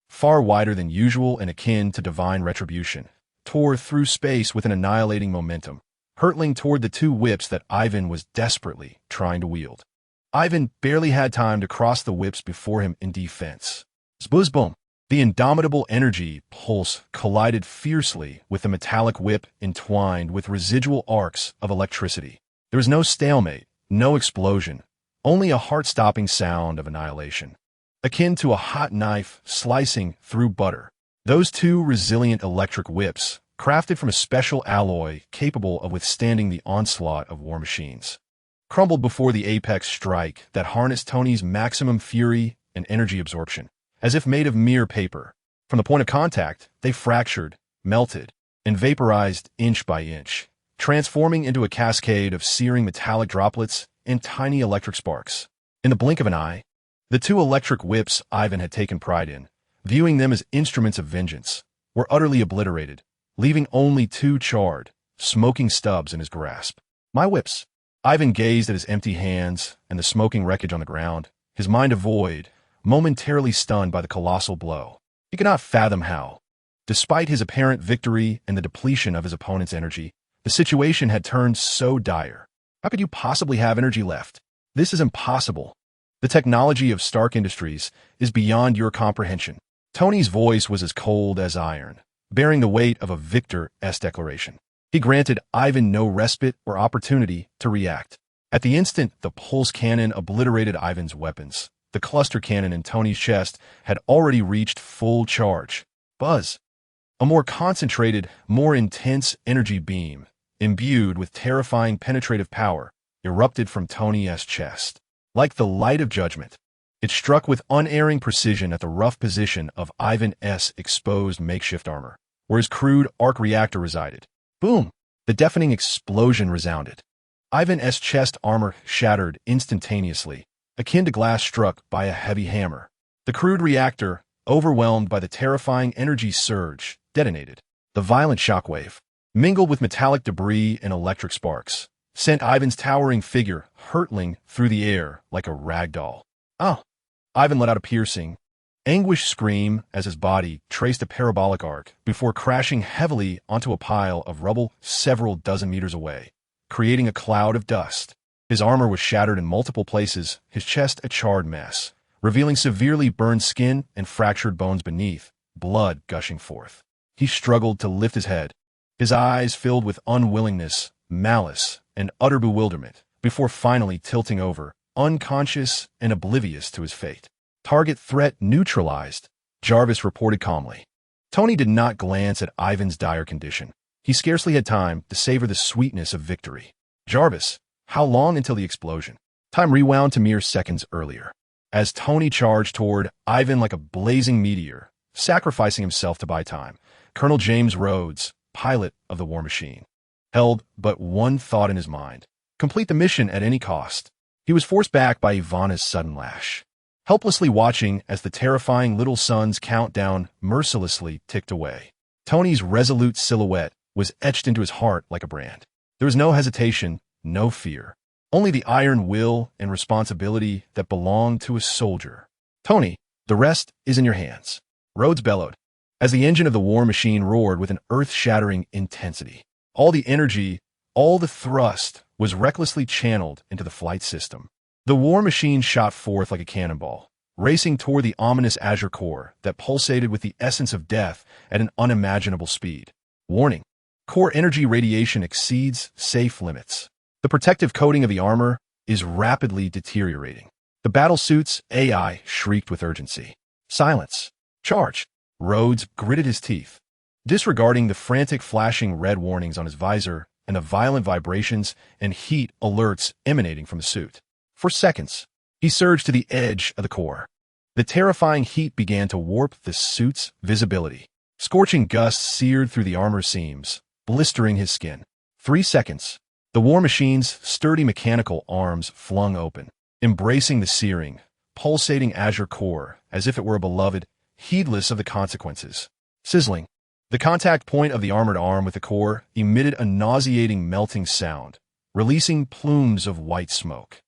far wider than usual and akin to divine retribution, tore through space with an annihilating momentum, hurtling toward the two whips that Ivan was desperately trying to wield. Ivan barely had time to cross the whips before him in defense. Zbuzboom! The indomitable energy pulse collided fiercely with the metallic whip entwined with residual arcs of electricity. There was no stalemate, no explosion, only a heart-stopping sound of annihilation, akin to a hot knife slicing through butter. Those two resilient electric whips, crafted from a special alloy capable of withstanding the onslaught of war machines, crumbled before the apex strike that harnessed Tony's maximum fury and energy absorption. As if made of mere paper, from the point of contact, they fractured, melted, and vaporized inch by inch, transforming into a cascade of searing metallic droplets and tiny electric sparks. In the blink of an eye, the two electric whips Ivan had taken pride in, viewing them as instruments of vengeance, were utterly obliterated, leaving only two charred, smoking stubs in his grasp. "My whips." Ivan gazed at his empty hands and the smoking wreckage on the ground, his mind devoid, momentarily stunned by the colossal blow. He could not fathom how, despite his apparent victory and the depletion of his opponent's energy, the situation had turned so dire. How could you possibly have energy left? This is impossible. The technology of Stark Industries is beyond your comprehension. Tony's voice was as cold as iron, bearing the weight of a victor's declaration. He granted Ivan no respite or opportunity to react. At the instant the pulse cannon obliterated Ivan's weapons, the cluster cannon in Tony's chest had already reached full charge. Buzz! A more concentrated, more intense energy beam, imbued with terrifying penetrative power, erupted from Tony's chest. Like the light of judgment, it struck with unerring precision at the rough position of Ivan's exposed makeshift armor, where his crude arc reactor resided. Boom! The deafening explosion resounded. Ivan's chest armor shattered instantaneously, akin to glass struck by a heavy hammer. The crude reactor, overwhelmed by the terrifying energy surge, detonated. The violent shockwave, mingled with metallic debris and electric sparks, sent Ivan's towering figure hurtling through the air like a rag doll. "Oh!" Ivan let out a piercing, anguished scream as his body traced a parabolic arc before crashing heavily onto a pile of rubble several dozen meters away, creating a cloud of dust. His armor was shattered in multiple places, his chest a charred mess, revealing severely burned skin and fractured bones beneath, blood gushing forth. He struggled to lift his head, his eyes filled with unwillingness, malice, and utter bewilderment, before finally tilting over, unconscious and oblivious to his fate. "Target threat neutralized," Jarvis reported calmly. Tony did not glance at Ivan's dire condition. He scarcely had time to savor the sweetness of victory. Jarvis, how long until the explosion? Time rewound to mere seconds earlier. As Tony charged toward Ivan like a blazing meteor, sacrificing himself to buy time, Colonel James Rhodes, pilot of the War Machine, held but one thought in his mind: complete the mission at any cost. He was forced back by Ivana's sudden lash, helplessly watching as the terrifying little sun's countdown mercilessly ticked away. Tony's resolute silhouette was etched into his heart like a brand. There was no hesitation, no fear, only the iron will and responsibility that belonged to a soldier. Tony, the rest is in your hands, Rhodes bellowed, as the engine of the War Machine roared with an earth-shattering intensity. All the energy, all the thrust was recklessly channeled into the flight system. The War Machine shot forth like a cannonball, racing toward the ominous azure core that pulsated with the essence of death at an unimaginable speed. Warning: core energy radiation exceeds safe limits. The protective coating of the armor is rapidly deteriorating. The battlesuit's AI shrieked with urgency. Silence. Charge. Rhodes gritted his teeth, disregarding the frantic flashing red warnings on his visor and the violent vibrations and heat alerts emanating from the suit. For seconds, he surged to the edge of the core. The terrifying heat began to warp the suit's visibility. Scorching gusts seared through the armor seams, blistering his skin. 3 seconds. The War Machine's sturdy mechanical arms flung open, embracing the searing, pulsating azure core as if it were a beloved, heedless of the consequences. Sizzling. The contact point of the armored arm with the core emitted a nauseating melting sound, releasing plumes of white smoke.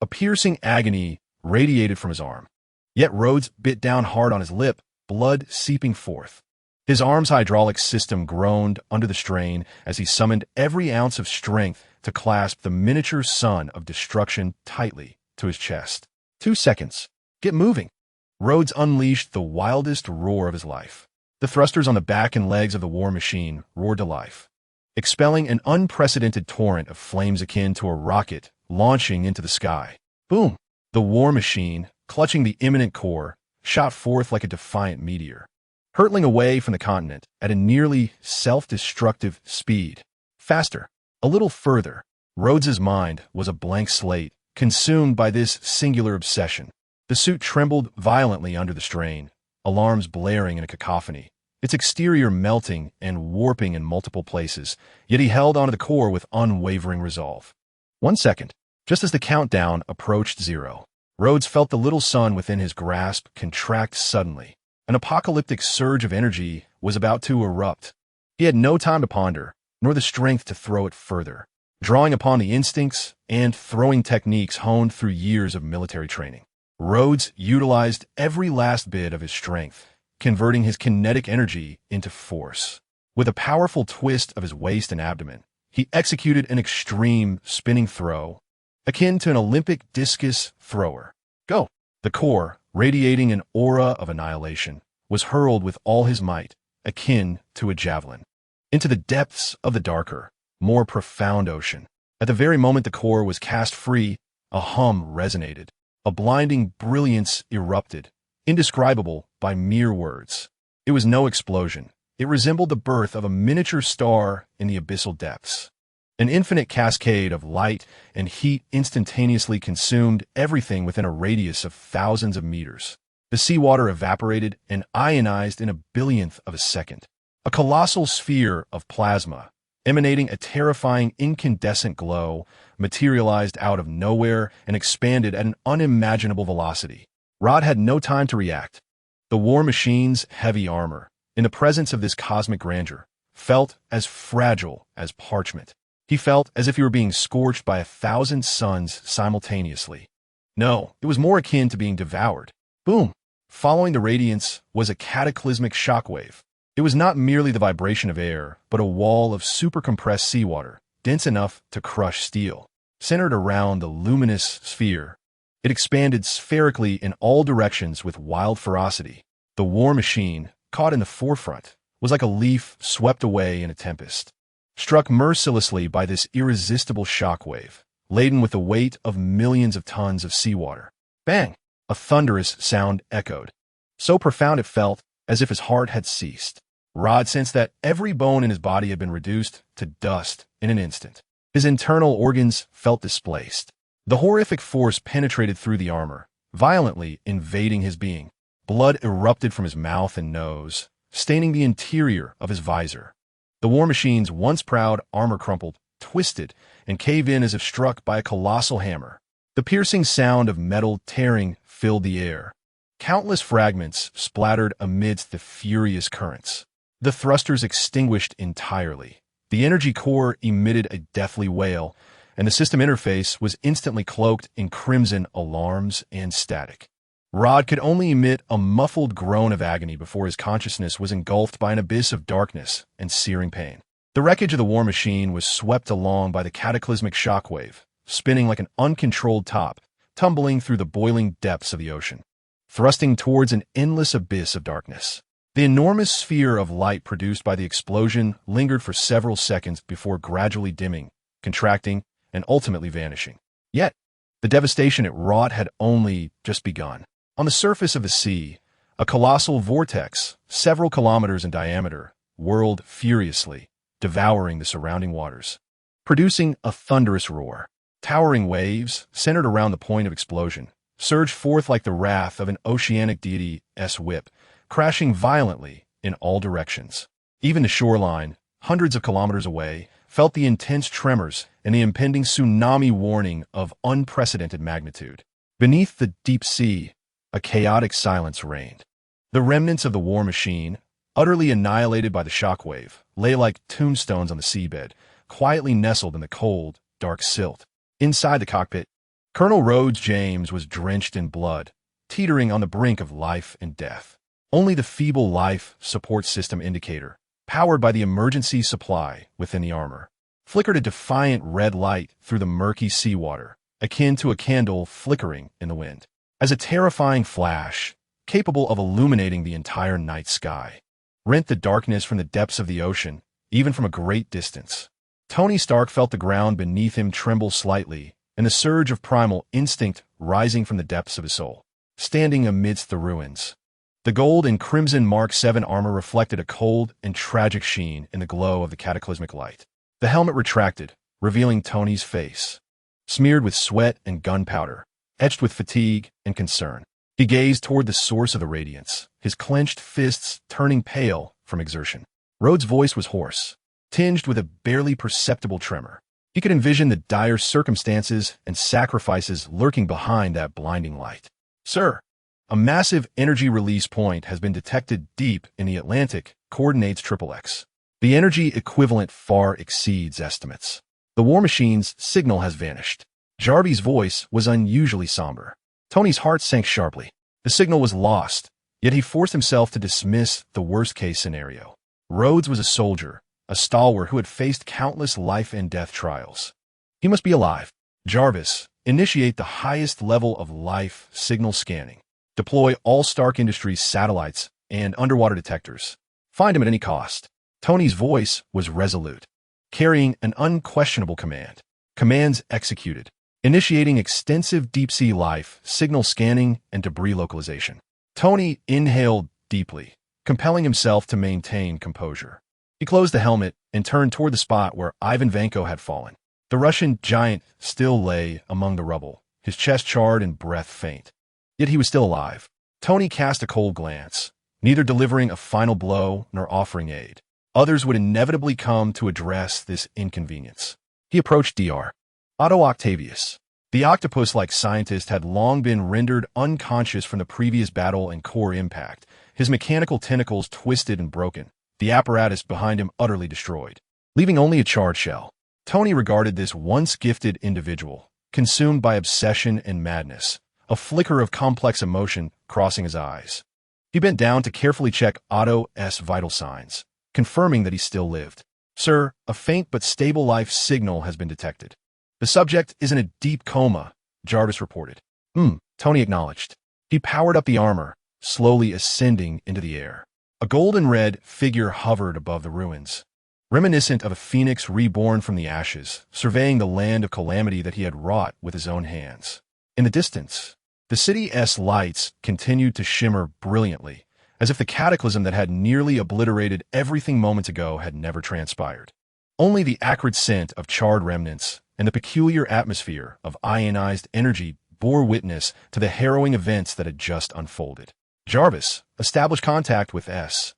A piercing agony radiated from his arm. Yet Rhodes bit down hard on his lip, blood seeping forth. His arm's hydraulic system groaned under the strain as he summoned every ounce of strength to clasp the miniature sun of destruction tightly to his chest. 2 seconds. Get moving. Rhodes unleashed the wildest roar of his life. The thrusters on the back and legs of the War Machine roared to life, expelling an unprecedented torrent of flames akin to a rocket launching into the sky. Boom! The War Machine, clutching the imminent core, shot forth like a defiant meteor, hurtling away from the continent at a nearly self-destructive speed. Faster, a little further. Rhodes's mind was a blank slate, consumed by this singular obsession. The suit trembled violently under the strain, alarms blaring in a cacophony, its exterior melting and warping in multiple places, yet he held onto the core with unwavering resolve. 1 second. Just as the countdown approached 0, Rhodes felt the little sun within his grasp contract suddenly. An apocalyptic surge of energy was about to erupt. He had no time to ponder, nor the strength to throw it further. Drawing upon the instincts and throwing techniques honed through years of military training, Rhodes utilized every last bit of his strength, converting his kinetic energy into force. With a powerful twist of his waist and abdomen, he executed an extreme spinning throw, akin to an Olympic discus thrower. Go! The core, radiating an aura of annihilation, was hurled with all his might, akin to a javelin, into the depths of the darker, more profound ocean. At the very moment the core was cast free, a hum resonated. A blinding brilliance erupted, indescribable by mere words. It was no explosion. It resembled the birth of a miniature star in the abyssal depths. An infinite cascade of light and heat instantaneously consumed everything within a radius of thousands of meters. The seawater evaporated and ionized in a billionth of a second. A colossal sphere of plasma, emanating a terrifying incandescent glow, materialized out of nowhere and expanded at an unimaginable velocity. Rod had no time to react. The War Machine's heavy armor, in the presence of this cosmic grandeur, felt as fragile as parchment. He felt as if he were being scorched by 1,000 suns simultaneously. No, it was more akin to being devoured. Boom! Following the radiance was a cataclysmic shockwave. It was not merely the vibration of air, but a wall of supercompressed seawater, dense enough to crush steel. Centered around the luminous sphere, it expanded spherically in all directions with wild ferocity. The War Machine, caught in the forefront, was like a leaf swept away in a tempest, struck mercilessly by this irresistible shockwave, laden with the weight of millions of tons of seawater. Bang! A thunderous sound echoed, so profound it felt as if his heart had ceased. Rod sensed that every bone in his body had been reduced to dust in an instant. His internal organs felt displaced. The horrific force penetrated through the armor, violently invading his being. Blood erupted from his mouth and nose, staining the interior of his visor. The war machine's once proud armor crumpled, twisted, and caved in as if struck by a colossal hammer. The piercing sound of metal tearing filled the air. Countless fragments splattered amidst the furious currents. The thrusters extinguished entirely. The energy core emitted a deathly wail, and the system interface was instantly cloaked in crimson alarms and static. Rod could only emit a muffled groan of agony before his consciousness was engulfed by an abyss of darkness and searing pain. The wreckage of the war machine was swept along by the cataclysmic shockwave, spinning like an uncontrolled top, tumbling through the boiling depths of the ocean, thrusting towards an endless abyss of darkness. The enormous sphere of light produced by the explosion lingered for several seconds before gradually dimming, contracting, and ultimately vanishing. Yet, the devastation it wrought had only just begun. On the surface of the sea, a colossal vortex, several kilometers in diameter, whirled furiously, devouring the surrounding waters, producing a thunderous roar. Towering waves, centered around the point of explosion, surged forth like the wrath of an oceanic deity's whip, crashing violently in all directions. Even the shoreline, hundreds of kilometers away, felt the intense tremors and the impending tsunami warning of unprecedented magnitude. Beneath the deep sea, a chaotic silence reigned. The remnants of the war machine, utterly annihilated by the shockwave, lay like tombstones on the seabed, quietly nestled in the cold, dark silt. Inside the cockpit, Colonel Rhodes James was drenched in blood, teetering on the brink of life and death. Only the feeble life support system indicator, powered by the emergency supply within the armor, flickered a defiant red light through the murky seawater, akin to a candle flickering in the wind. As a terrifying flash, capable of illuminating the entire night sky, rent the darkness from the depths of the ocean, even from a great distance. Tony Stark felt the ground beneath him tremble slightly, and the surge of primal instinct rising from the depths of his soul. Standing amidst the ruins, the gold and crimson Mark VII armor reflected a cold and tragic sheen in the glow of the cataclysmic light. The helmet retracted, revealing Tony's face, smeared with sweat and gunpowder, etched with fatigue and concern. He gazed toward the source of the radiance, his clenched fists turning pale from exertion. Rhodes' voice was hoarse, tinged with a barely perceptible tremor. He could envision the dire circumstances and sacrifices lurking behind that blinding light. "Sir, a massive energy release point has been detected deep in the Atlantic, coordinates XXX. The energy equivalent far exceeds estimates. The war machine's signal has vanished." Jarby's voice was unusually somber. Tony's heart sank sharply. The signal was lost, yet he forced himself to dismiss the worst-case scenario. Rhodes was a soldier, a stalwart who had faced countless life-and-death trials. He must be alive. Jarvis, initiate the highest level of life signal scanning. Deploy all Stark Industries satellites and underwater detectors. Find him at any cost. Tony's voice was resolute, carrying an unquestionable command. Commands executed. Initiating extensive deep-sea life, signal scanning, and debris localization. Tony inhaled deeply, compelling himself to maintain composure. He closed the helmet and turned toward the spot where Ivan Vanko had fallen. The Russian giant still lay among the rubble, his chest charred and breath faint. Yet he was still alive. Tony cast a cold glance, neither delivering a final blow nor offering aid. Others would inevitably come to address this inconvenience. He approached Dr. Otto Octavius. The octopus-like scientist had long been rendered unconscious from the previous battle and core impact, his mechanical tentacles twisted and broken, the apparatus behind him utterly destroyed, leaving only a charred shell. Tony regarded this once gifted individual, consumed by obsession and madness, a flicker of complex emotion crossing his eyes. He bent down to carefully check Otto's vital signs, confirming that he still lived. "Sir, a faint but stable life signal has been detected. The subject is in a deep coma," Jarvis reported. Tony acknowledged. He powered up the armor, slowly ascending into the air. A golden-red figure hovered above the ruins, reminiscent of a phoenix reborn from the ashes, surveying the land of calamity that he had wrought with his own hands. In the distance, the city's lights continued to shimmer brilliantly, as if the cataclysm that had nearly obliterated everything moments ago had never transpired. Only the acrid scent of charred remnants and the peculiar atmosphere of ionized energy bore witness to the harrowing events that had just unfolded. Jarvis established contact with S.H.I.L.D.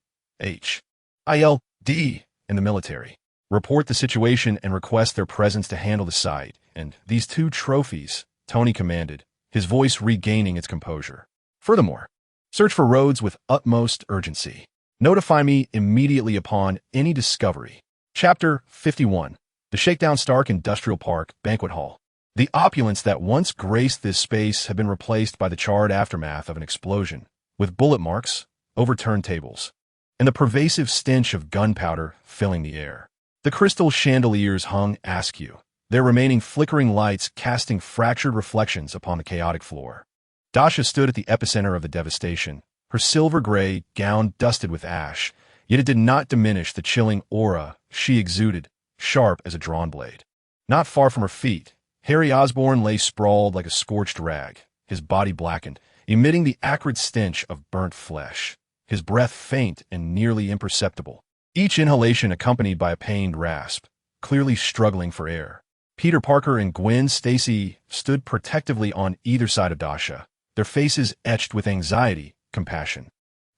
in the military. Report the situation and request their presence to handle the site, and these two trophies, Tony commanded, his voice regaining its composure. Furthermore, search for roads with utmost urgency. Notify me immediately upon any discovery. Chapter 51. The Shakedown Stark Industrial Park Banquet Hall. The opulence that once graced this space had been replaced by the charred aftermath of an explosion, with bullet marks, overturned tables, and the pervasive stench of gunpowder filling the air. The crystal chandeliers hung askew, their remaining flickering lights casting fractured reflections upon the chaotic floor. Dasha stood at the epicenter of the devastation, her silver-gray gown dusted with ash, yet it did not diminish the chilling aura she exuded, sharp as a drawn blade. Not far from her feet, Harry Osborn lay sprawled like a scorched rag, his body blackened, emitting the acrid stench of burnt flesh, his breath faint and nearly imperceptible, each inhalation accompanied by a pained rasp, clearly struggling for air. Peter Parker and Gwen Stacy stood protectively on either side of Dasha, their faces etched with anxiety, compassion,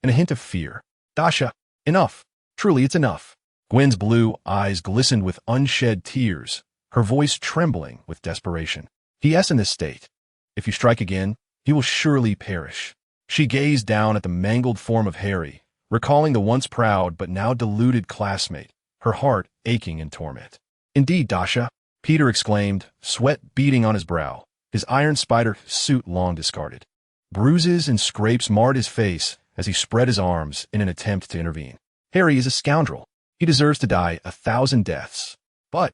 and a hint of fear. Dasha, enough. Truly, it's enough. Gwen's blue eyes glistened with unshed tears, her voice trembling with desperation. He is in this state. If you strike again, he will surely perish. She gazed down at the mangled form of Harry, recalling the once proud but now deluded classmate, her heart aching in torment. Indeed, Dasha, Peter exclaimed, sweat beading on his brow, his iron spider suit long discarded. Bruises and scrapes marred his face as he spread his arms in an attempt to intervene. Harry is a scoundrel. He deserves to die 1,000 deaths. But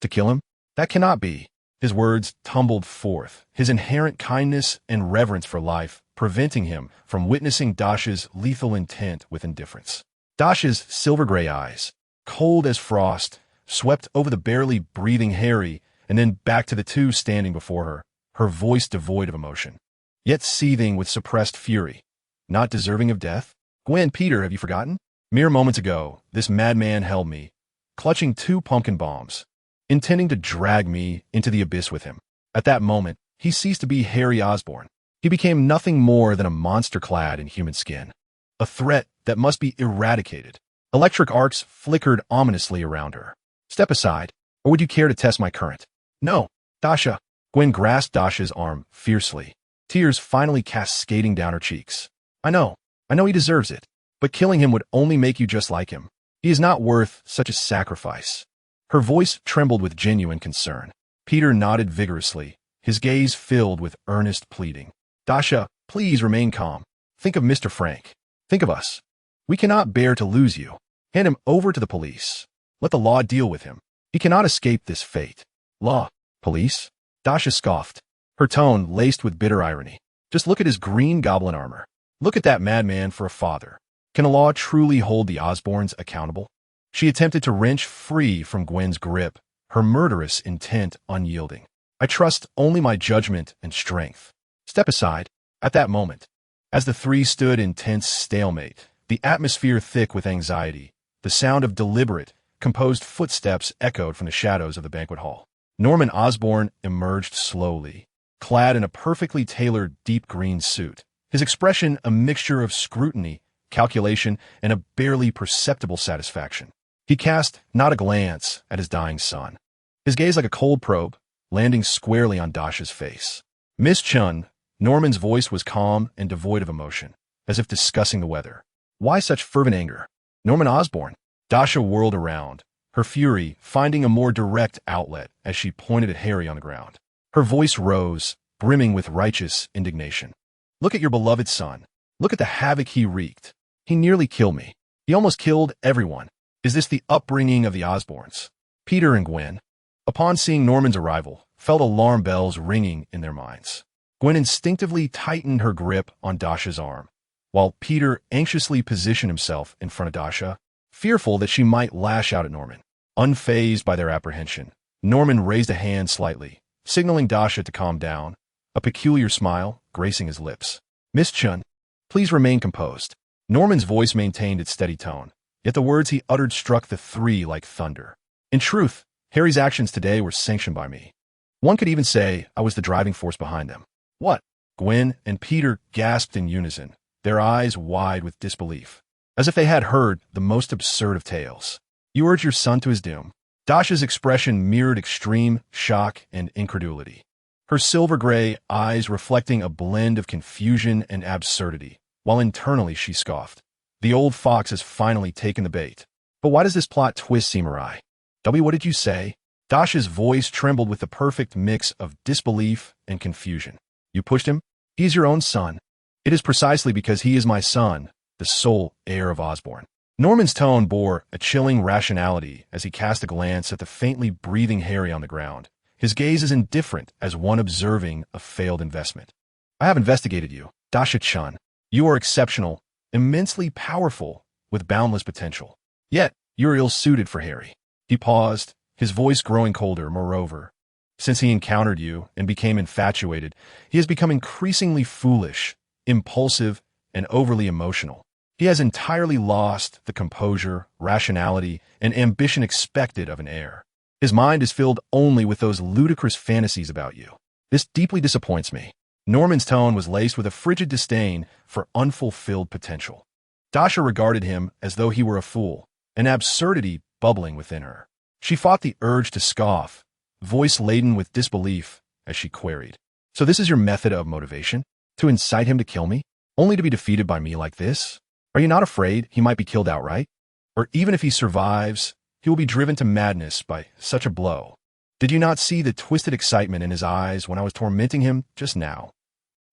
to kill him? That cannot be. His words tumbled forth, his inherent kindness and reverence for life preventing him from witnessing Dasha's lethal intent with indifference. Dasha's silver-gray eyes, cold as frost, swept over the barely breathing Harry and then back to the two standing before her, her voice devoid of emotion, yet seething with suppressed fury. Not deserving of death? Gwen, Peter, have you forgotten? Mere moments ago, this madman held me, clutching 2 pumpkin bombs, intending to drag me into the abyss with him. At that moment, he ceased to be Harry Osborn. He became nothing more than a monster clad in human skin. A threat that must be eradicated. Electric arcs flickered ominously around her. Step aside, or would you care to test my current? No, Dasha. Gwen grasped Dasha's arm fiercely, tears finally cascading down her cheeks. I know he deserves it, but killing him would only make you just like him. He is not worth such a sacrifice. Her voice trembled with genuine concern. Peter nodded vigorously, his gaze filled with earnest pleading. Dasha, please remain calm. Think of Mr. Frank. Think of us. We cannot bear to lose you. Hand him over to the police. Let the law deal with him. He cannot escape this fate. Law? Police? Dasha scoffed, her tone laced with bitter irony. Just look at his green goblin armor. Look at that madman for a father. Can a law truly hold the Osborns accountable? She attempted to wrench free from Gwen's grip, her murderous intent unyielding. I trust only my judgment and strength. Step aside. At that moment, as the three stood in tense stalemate, the atmosphere thick with anxiety, the sound of deliberate, composed footsteps echoed from the shadows of the banquet hall. Norman Osborn emerged slowly, clad in a perfectly tailored deep green suit, his expression a mixture of scrutiny, calculation, and a barely perceptible satisfaction. He cast not a glance at his dying son, his gaze like a cold probe, landing squarely on Dasha's face. Miss Chun, Norman's voice was calm and devoid of emotion, as if discussing the weather. Why such fervent anger? Norman Osborn. Dasha whirled around, her fury finding a more direct outlet as she pointed at Harry on the ground. Her voice rose, brimming with righteous indignation. Look at your beloved son. Look at the havoc he wreaked. He nearly killed me. He almost killed everyone. Is this the upbringing of the Osborns? Peter and Gwen, upon seeing Norman's arrival, felt alarm bells ringing in their minds. Gwen instinctively tightened her grip on Dasha's arm, while Peter anxiously positioned himself in front of Dasha, fearful that she might lash out at Norman. Unfazed by their apprehension, Norman raised a hand slightly, signaling Dasha to calm down, a peculiar smile gracing his lips. Miss Chun, please remain composed. Norman's voice maintained its steady tone, yet the words he uttered struck the three like thunder. In truth, Harry's actions today were sanctioned by me. One could even say I was the driving force behind them. What? Gwen and Peter gasped in unison, their eyes wide with disbelief, as if they had heard the most absurd of tales. You urge your son to his doom. Dasha's expression mirrored extreme shock and incredulity, her silver-gray eyes reflecting a blend of confusion and absurdity, while internally she scoffed. The old fox has finally taken the bait. But why does this plot twist seem awry? What did you say? Dasha's voice trembled with the perfect mix of disbelief and confusion. You pushed him? He is your own son. It is precisely because he is my son, the sole heir of Osborn. Norman's tone bore a chilling rationality as he cast a glance at the faintly breathing Harry on the ground, his gaze as indifferent as one observing a failed investment. I have investigated you, Dasha Chen. You are exceptional, immensely powerful, with boundless potential. Yet, you are ill-suited for Harry. He paused, his voice growing colder. Moreover, since he encountered you and became infatuated, he has become increasingly foolish, impulsive, and overly emotional. He has entirely lost the composure, rationality, and ambition expected of an heir. His mind is filled only with those ludicrous fantasies about you. This deeply disappoints me. Norman's tone was laced with a frigid disdain for unfulfilled potential. Dasha regarded him as though he were a fool, an absurdity bubbling within her. She fought the urge to scoff, voice laden with disbelief, as she queried. So this is your method of motivation? To incite him to kill me? Only to be defeated by me like this? Are you not afraid he might be killed outright? Or even if he survives, he will be driven to madness by such a blow. Did you not see the twisted excitement in his eyes when I was tormenting him just now?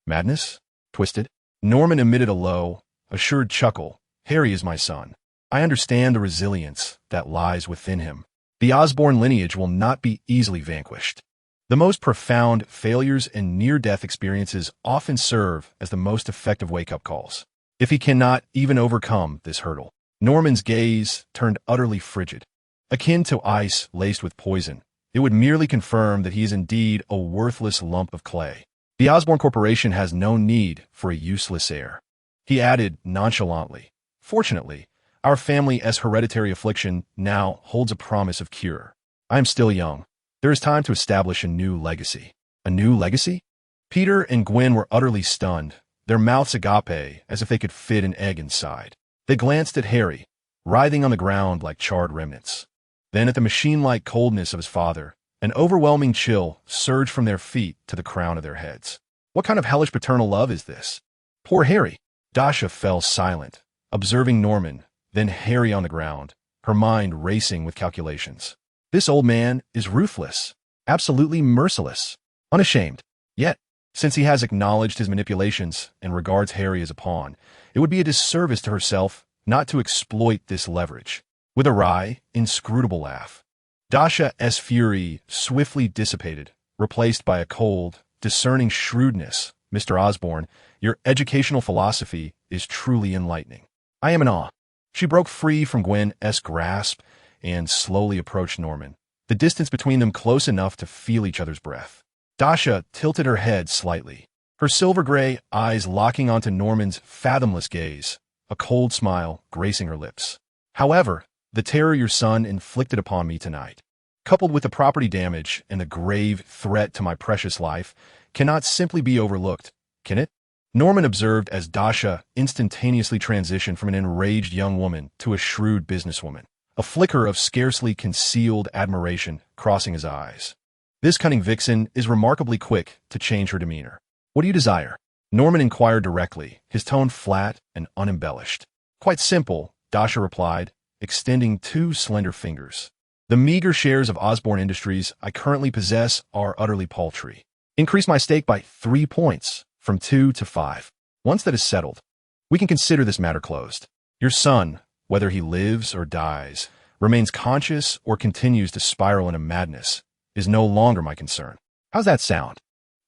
Madness? Twisted? Norman emitted a low, assured chuckle. Harry is my son. I understand the resilience that lies within him. The Osborn lineage will not be easily vanquished. The most profound failures and near-death experiences often serve as the most effective wake-up calls. If he cannot even overcome this hurdle, Norman's gaze turned utterly frigid. Akin to ice laced with poison, it would merely confirm that he is indeed a worthless lump of clay. The Osborn Corporation has no need for a useless heir. He added nonchalantly, Fortunately, our family's hereditary affliction now holds a promise of cure. I am still young. There is time to establish a new legacy. A new legacy? Peter and Gwen were utterly stunned, their mouths agape as if they could fit an egg inside. They glanced at Harry, writhing on the ground like charred remnants. Then at the machine-like coldness of his father, an overwhelming chill surged from their feet to the crown of their heads. What kind of hellish paternal love is this? Poor Harry. Dasha fell silent, observing Norman, then Harry on the ground, her mind racing with calculations. This old man is ruthless, absolutely merciless, unashamed. Yet, since he has acknowledged his manipulations and regards Harry as a pawn, it would be a disservice to herself not to exploit this leverage. With a wry, inscrutable laugh, Dasha's fury swiftly dissipated, replaced by a cold, discerning shrewdness. Mr. Osborn, your educational philosophy is truly enlightening. I am in awe. She broke free from Gwen's grasp and slowly approached Norman, the distance between them close enough to feel each other's breath. Dasha tilted her head slightly, her silver-gray eyes locking onto Norman's fathomless gaze, a cold smile gracing her lips. However, the terror your son inflicted upon me tonight, coupled with the property damage and the grave threat to my precious life, cannot simply be overlooked, can it? Norman observed as Dasha instantaneously transitioned from an enraged young woman to a shrewd businesswoman, a flicker of scarcely concealed admiration crossing his eyes. This cunning vixen is remarkably quick to change her demeanor. What do you desire? Norman inquired directly, his tone flat and unembellished. Quite simple, Dasha replied, extending two slender fingers. The meager shares of Osborn Industries I currently possess are utterly paltry. Increase my stake by 3 points, from 2 to 5. Once that is settled, we can consider this matter closed. Your son, whether he lives or dies, remains conscious or continues to spiral into madness, is no longer my concern. How's that sound?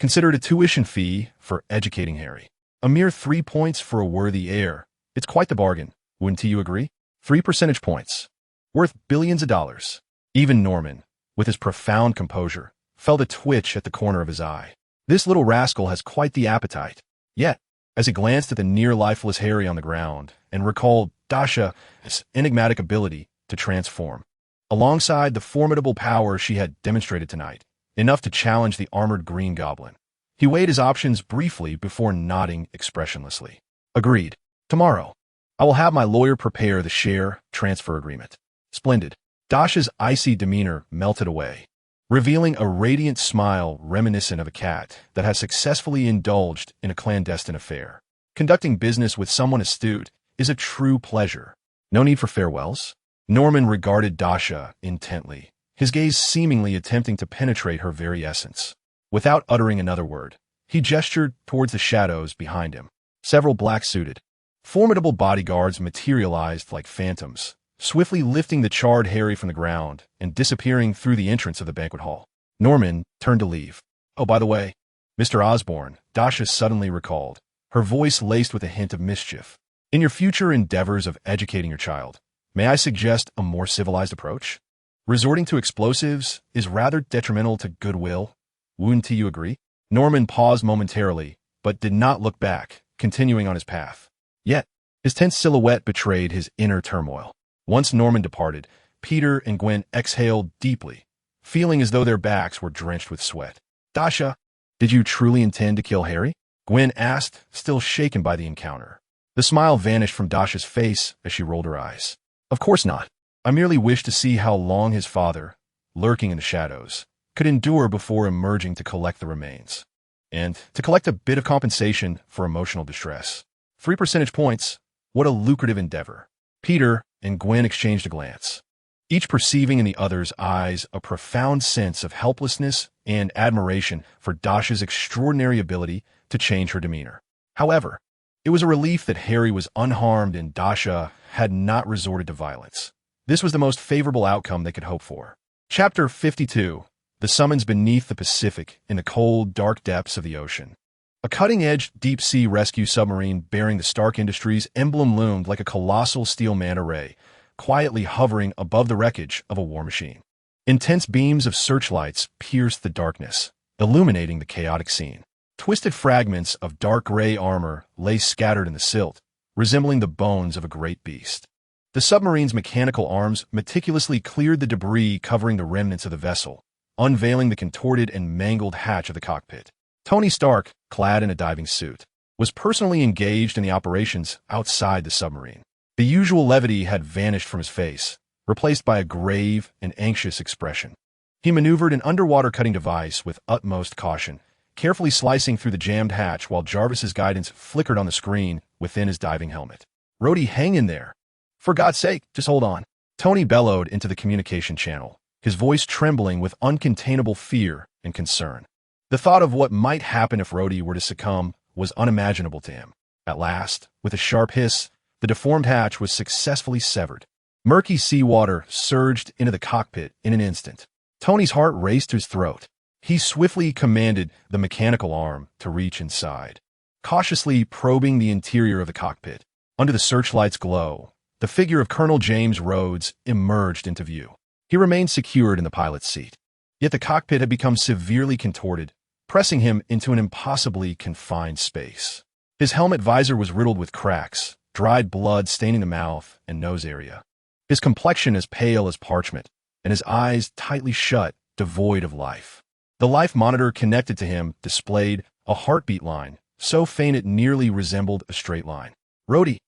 Consider it a tuition fee for educating Harry. A mere 3 points for a worthy heir. It's quite the bargain, wouldn't you agree? 3 percentage points, worth billions of dollars. Even Norman, with his profound composure, felt a twitch at the corner of his eye. This little rascal has quite the appetite. Yet, as he glanced at the near-lifeless Harry on the ground and recalled Dasha's enigmatic ability to transform, alongside the formidable power she had demonstrated tonight, enough to challenge the armored Green Goblin. He weighed his options briefly before nodding expressionlessly. Agreed. Tomorrow, I will have my lawyer prepare the share transfer agreement. Splendid. Dasha's icy demeanor melted away, revealing a radiant smile reminiscent of a cat that has successfully indulged in a clandestine affair. Conducting business with someone astute is a true pleasure. No need for farewells. Norman regarded Dasha intently, his gaze seemingly attempting to penetrate her very essence. Without uttering another word, he gestured towards the shadows behind him. Several black-suited, formidable bodyguards materialized like phantoms, swiftly lifting the charred Harry from the ground and disappearing through the entrance of the banquet hall. Norman turned to leave. Oh, by the way, Mr. Osborne, Dasha suddenly recalled, her voice laced with a hint of mischief. In your future endeavors of educating your child, may I suggest a more civilized approach? Resorting to explosives is rather detrimental to goodwill. Wouldn't you agree? Norman paused momentarily, but did not look back, continuing on his path. Yet, his tense silhouette betrayed his inner turmoil. Once Norman departed, Peter and Gwen exhaled deeply, feeling as though their backs were drenched with sweat. Dasha, did you truly intend to kill Harry? Gwen asked, still shaken by the encounter. The smile vanished from Dasha's face as she rolled her eyes. Of course not. I merely wished to see how long his father, lurking in the shadows, could endure before emerging to collect the remains, and to collect a bit of compensation for emotional distress. 3 percentage points, what a lucrative endeavor. Peter and Gwen exchanged a glance, each perceiving in the other's eyes a profound sense of helplessness and admiration for Dasha's extraordinary ability to change her demeanor. However, it was a relief that Harry was unharmed and Dasha had not resorted to violence. This was the most favorable outcome they could hope for. Chapter 52. The Summons Beneath the Pacific in the Cold, Dark Depths of the Ocean. A cutting-edge deep-sea rescue submarine bearing the Stark Industries emblem loomed like a colossal steel manta ray, quietly hovering above the wreckage of a war machine. Intense beams of searchlights pierced the darkness, illuminating the chaotic scene. Twisted fragments of dark gray armor lay scattered in the silt, resembling the bones of a great beast. The submarine's mechanical arms meticulously cleared the debris covering the remnants of the vessel, unveiling the contorted and mangled hatch of the cockpit. Tony Stark, clad in a diving suit, was personally engaged in the operations outside the submarine. The usual levity had vanished from his face, replaced by a grave and anxious expression. He maneuvered an underwater cutting device with utmost caution, carefully slicing through the jammed hatch while Jarvis's guidance flickered on the screen within his diving helmet. Rhodey, hang in there. For God's sake, just hold on. Tony bellowed into the communication channel, his voice trembling with uncontainable fear and concern. The thought of what might happen if Rhodey were to succumb was unimaginable to him. At last, with a sharp hiss, the deformed hatch was successfully severed. Murky seawater surged into the cockpit in an instant. Tony's heart raced to his throat. He swiftly commanded the mechanical arm to reach inside. Cautiously probing the interior of the cockpit, under the searchlight's glow, the figure of Colonel James Rhodes emerged into view. He remained secured in the pilot's seat, yet the cockpit had become severely contorted, pressing him into an impossibly confined space. His helmet visor was riddled with cracks, dried blood staining the mouth and nose area. His complexion as pale as parchment, and his eyes tightly shut, devoid of life. The life monitor connected to him displayed a heartbeat line, so faint it nearly resembled a straight line. Rhodey,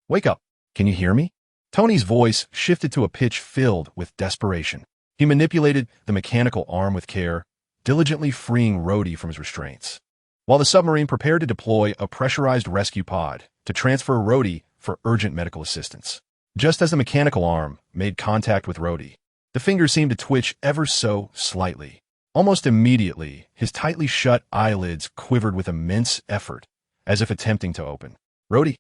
wake up. Can you hear me? Tony's voice shifted to a pitch filled with desperation. He manipulated the mechanical arm with care, diligently freeing Rhodey from his restraints, while the submarine prepared to deploy a pressurized rescue pod to transfer Rhodey for urgent medical assistance. Just as the mechanical arm made contact with Rhodey, the fingers seemed to twitch ever so slightly. Almost immediately, his tightly shut eyelids quivered with immense effort, as if attempting to open. Rhodey,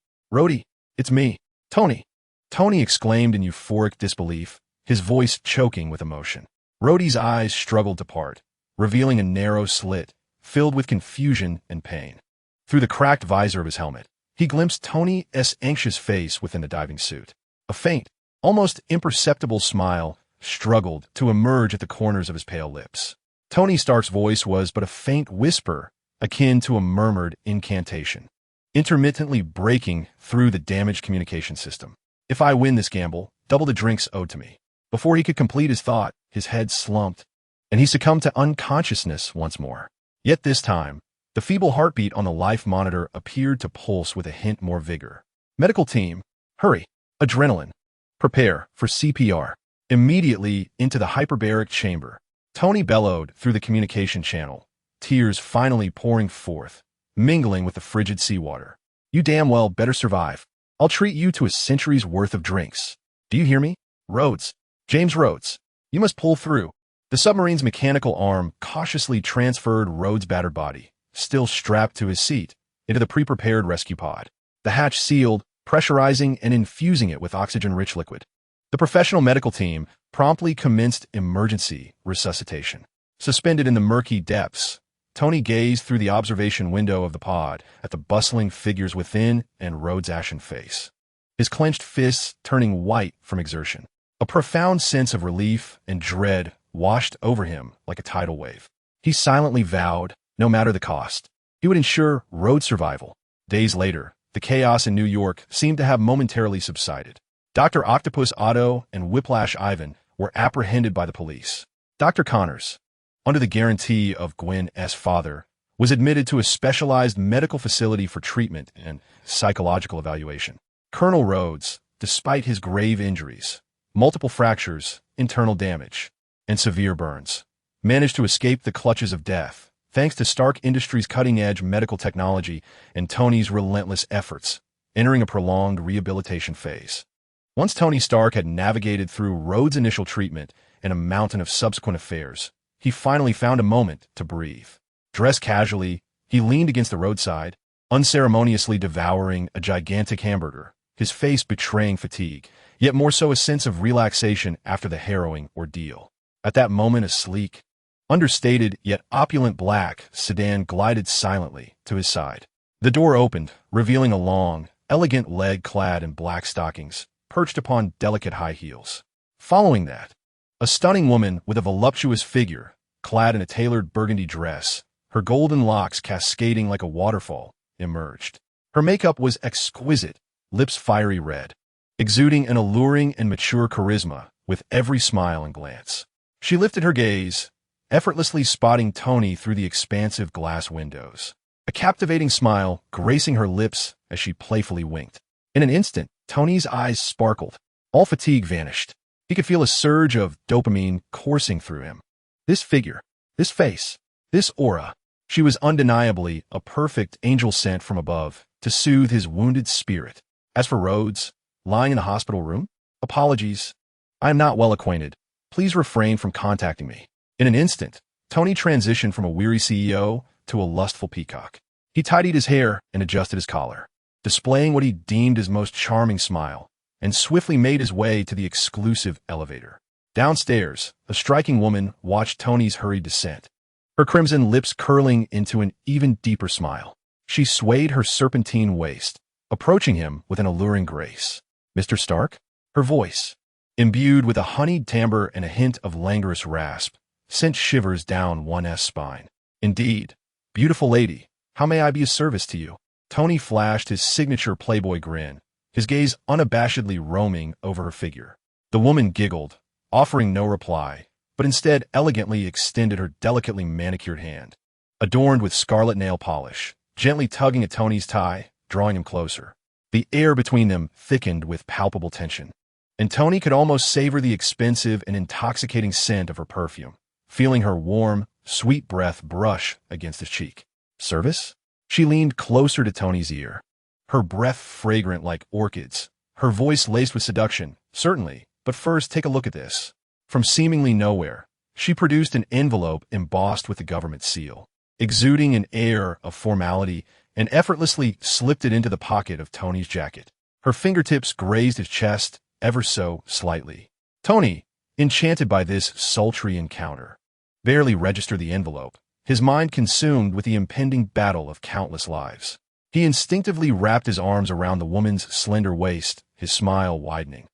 it's me, Tony. Tony exclaimed in euphoric disbelief, his voice choking with emotion. Rhodey's eyes struggled to part, revealing a narrow slit, filled with confusion and pain. Through the cracked visor of his helmet, he glimpsed Tony's anxious face within the diving suit. A faint, almost imperceptible smile struggled to emerge at the corners of his pale lips. Tony Stark's voice was but a faint whisper, akin to a murmured incantation. intermittently breaking through the damaged communication system. If I win this gamble, double the drinks owed to me. Before he could complete his thought, his head slumped, and he succumbed to unconsciousness once more. Yet this time, the feeble heartbeat on the life monitor appeared to pulse with a hint more vigor. Medical team, hurry. Adrenaline. Prepare for CPR. Immediately into the hyperbaric chamber. Tony bellowed through the communication channel, tears finally pouring forth, mingling with the frigid seawater. You damn well better survive. I'll treat you to a century's worth of drinks. Do you hear me? Rhodes. James Rhodes. You must pull through. The submarine's mechanical arm cautiously transferred Rhodes' battered body, still strapped to his seat, into the pre-prepared rescue pod. The hatch sealed, pressurizing and infusing it with oxygen-rich liquid. The professional medical team promptly commenced emergency resuscitation. Suspended in the murky depths, Tony gazed through the observation window of the pod at the bustling figures within and Rhodes' ashen face, his clenched fists turning white from exertion. A profound sense of relief and dread washed over him like a tidal wave. He silently vowed, no matter the cost, he would ensure Rhodes' survival. Days later, the chaos in New York seemed to have momentarily subsided. Dr. Octopus Otto and Whiplash Ivan were apprehended by the police. Dr. Connors, under the guarantee of Gwen's father, was admitted to a specialized medical facility for treatment and psychological evaluation. Colonel Rhodes, despite his grave injuries, multiple fractures, internal damage, and severe burns, managed to escape the clutches of death, thanks to Stark Industries' cutting-edge medical technology and Tony's relentless efforts, entering a prolonged rehabilitation phase. Once Tony Stark had navigated through Rhodes' initial treatment and a mountain of subsequent affairs, he finally found a moment to breathe. Dressed casually, he leaned against the roadside, unceremoniously devouring a gigantic hamburger, his face betraying fatigue, yet more so a sense of relaxation after the harrowing ordeal. At that moment, a sleek, understated yet opulent black sedan glided silently to his side. The door opened, revealing a long, elegant leg clad in black stockings, perched upon delicate high heels. Following that, a stunning woman with a voluptuous figure, clad in a tailored burgundy dress, her golden locks cascading like a waterfall, emerged. Her makeup was exquisite, lips fiery red, exuding an alluring and mature charisma with every smile and glance. She lifted her gaze, effortlessly spotting Tony through the expansive glass windows, a captivating smile gracing her lips as she playfully winked. In an instant, Tony's eyes sparkled. All fatigue vanished. He could feel a surge of dopamine coursing through him. This figure, this face, this aura. She was undeniably a perfect angel sent from above to soothe his wounded spirit. As for Rhodes, lying in a hospital room, apologies. I am not well acquainted. Please refrain from contacting me. In an instant, Tony transitioned from a weary CEO to a lustful peacock. He tidied his hair and adjusted his collar, displaying what he deemed his most charming smile, and swiftly made his way to the exclusive elevator. Downstairs, a striking woman watched Tony's hurried descent, her crimson lips curling into an even deeper smile. She swayed her serpentine waist, approaching him with an alluring grace. Mr. Stark? Her voice, imbued with a honeyed timbre and a hint of languorous rasp, sent shivers down one's spine. Indeed, beautiful lady, how may I be of service to you? Tony flashed his signature playboy grin, his gaze unabashedly roaming over her figure. The woman giggled, offering no reply, but instead elegantly extended her delicately manicured hand, adorned with scarlet nail polish, gently tugging at Tony's tie, drawing him closer. The air between them thickened with palpable tension, and Tony could almost savor the expensive and intoxicating scent of her perfume, feeling her warm, sweet breath brush against his cheek. Service? She leaned closer to Tony's ear, her breath fragrant like orchids, her voice laced with seduction. Certainly, but first take a look at this. From seemingly nowhere, she produced an envelope embossed with the government seal, exuding an air of formality, and effortlessly slipped it into the pocket of Tony's jacket. Her fingertips grazed his chest ever so slightly. Tony, enchanted by this sultry encounter, barely registered the envelope, his mind consumed with the impending battle of countless lives. He instinctively wrapped his arms around the woman's slender waist, his smile widening,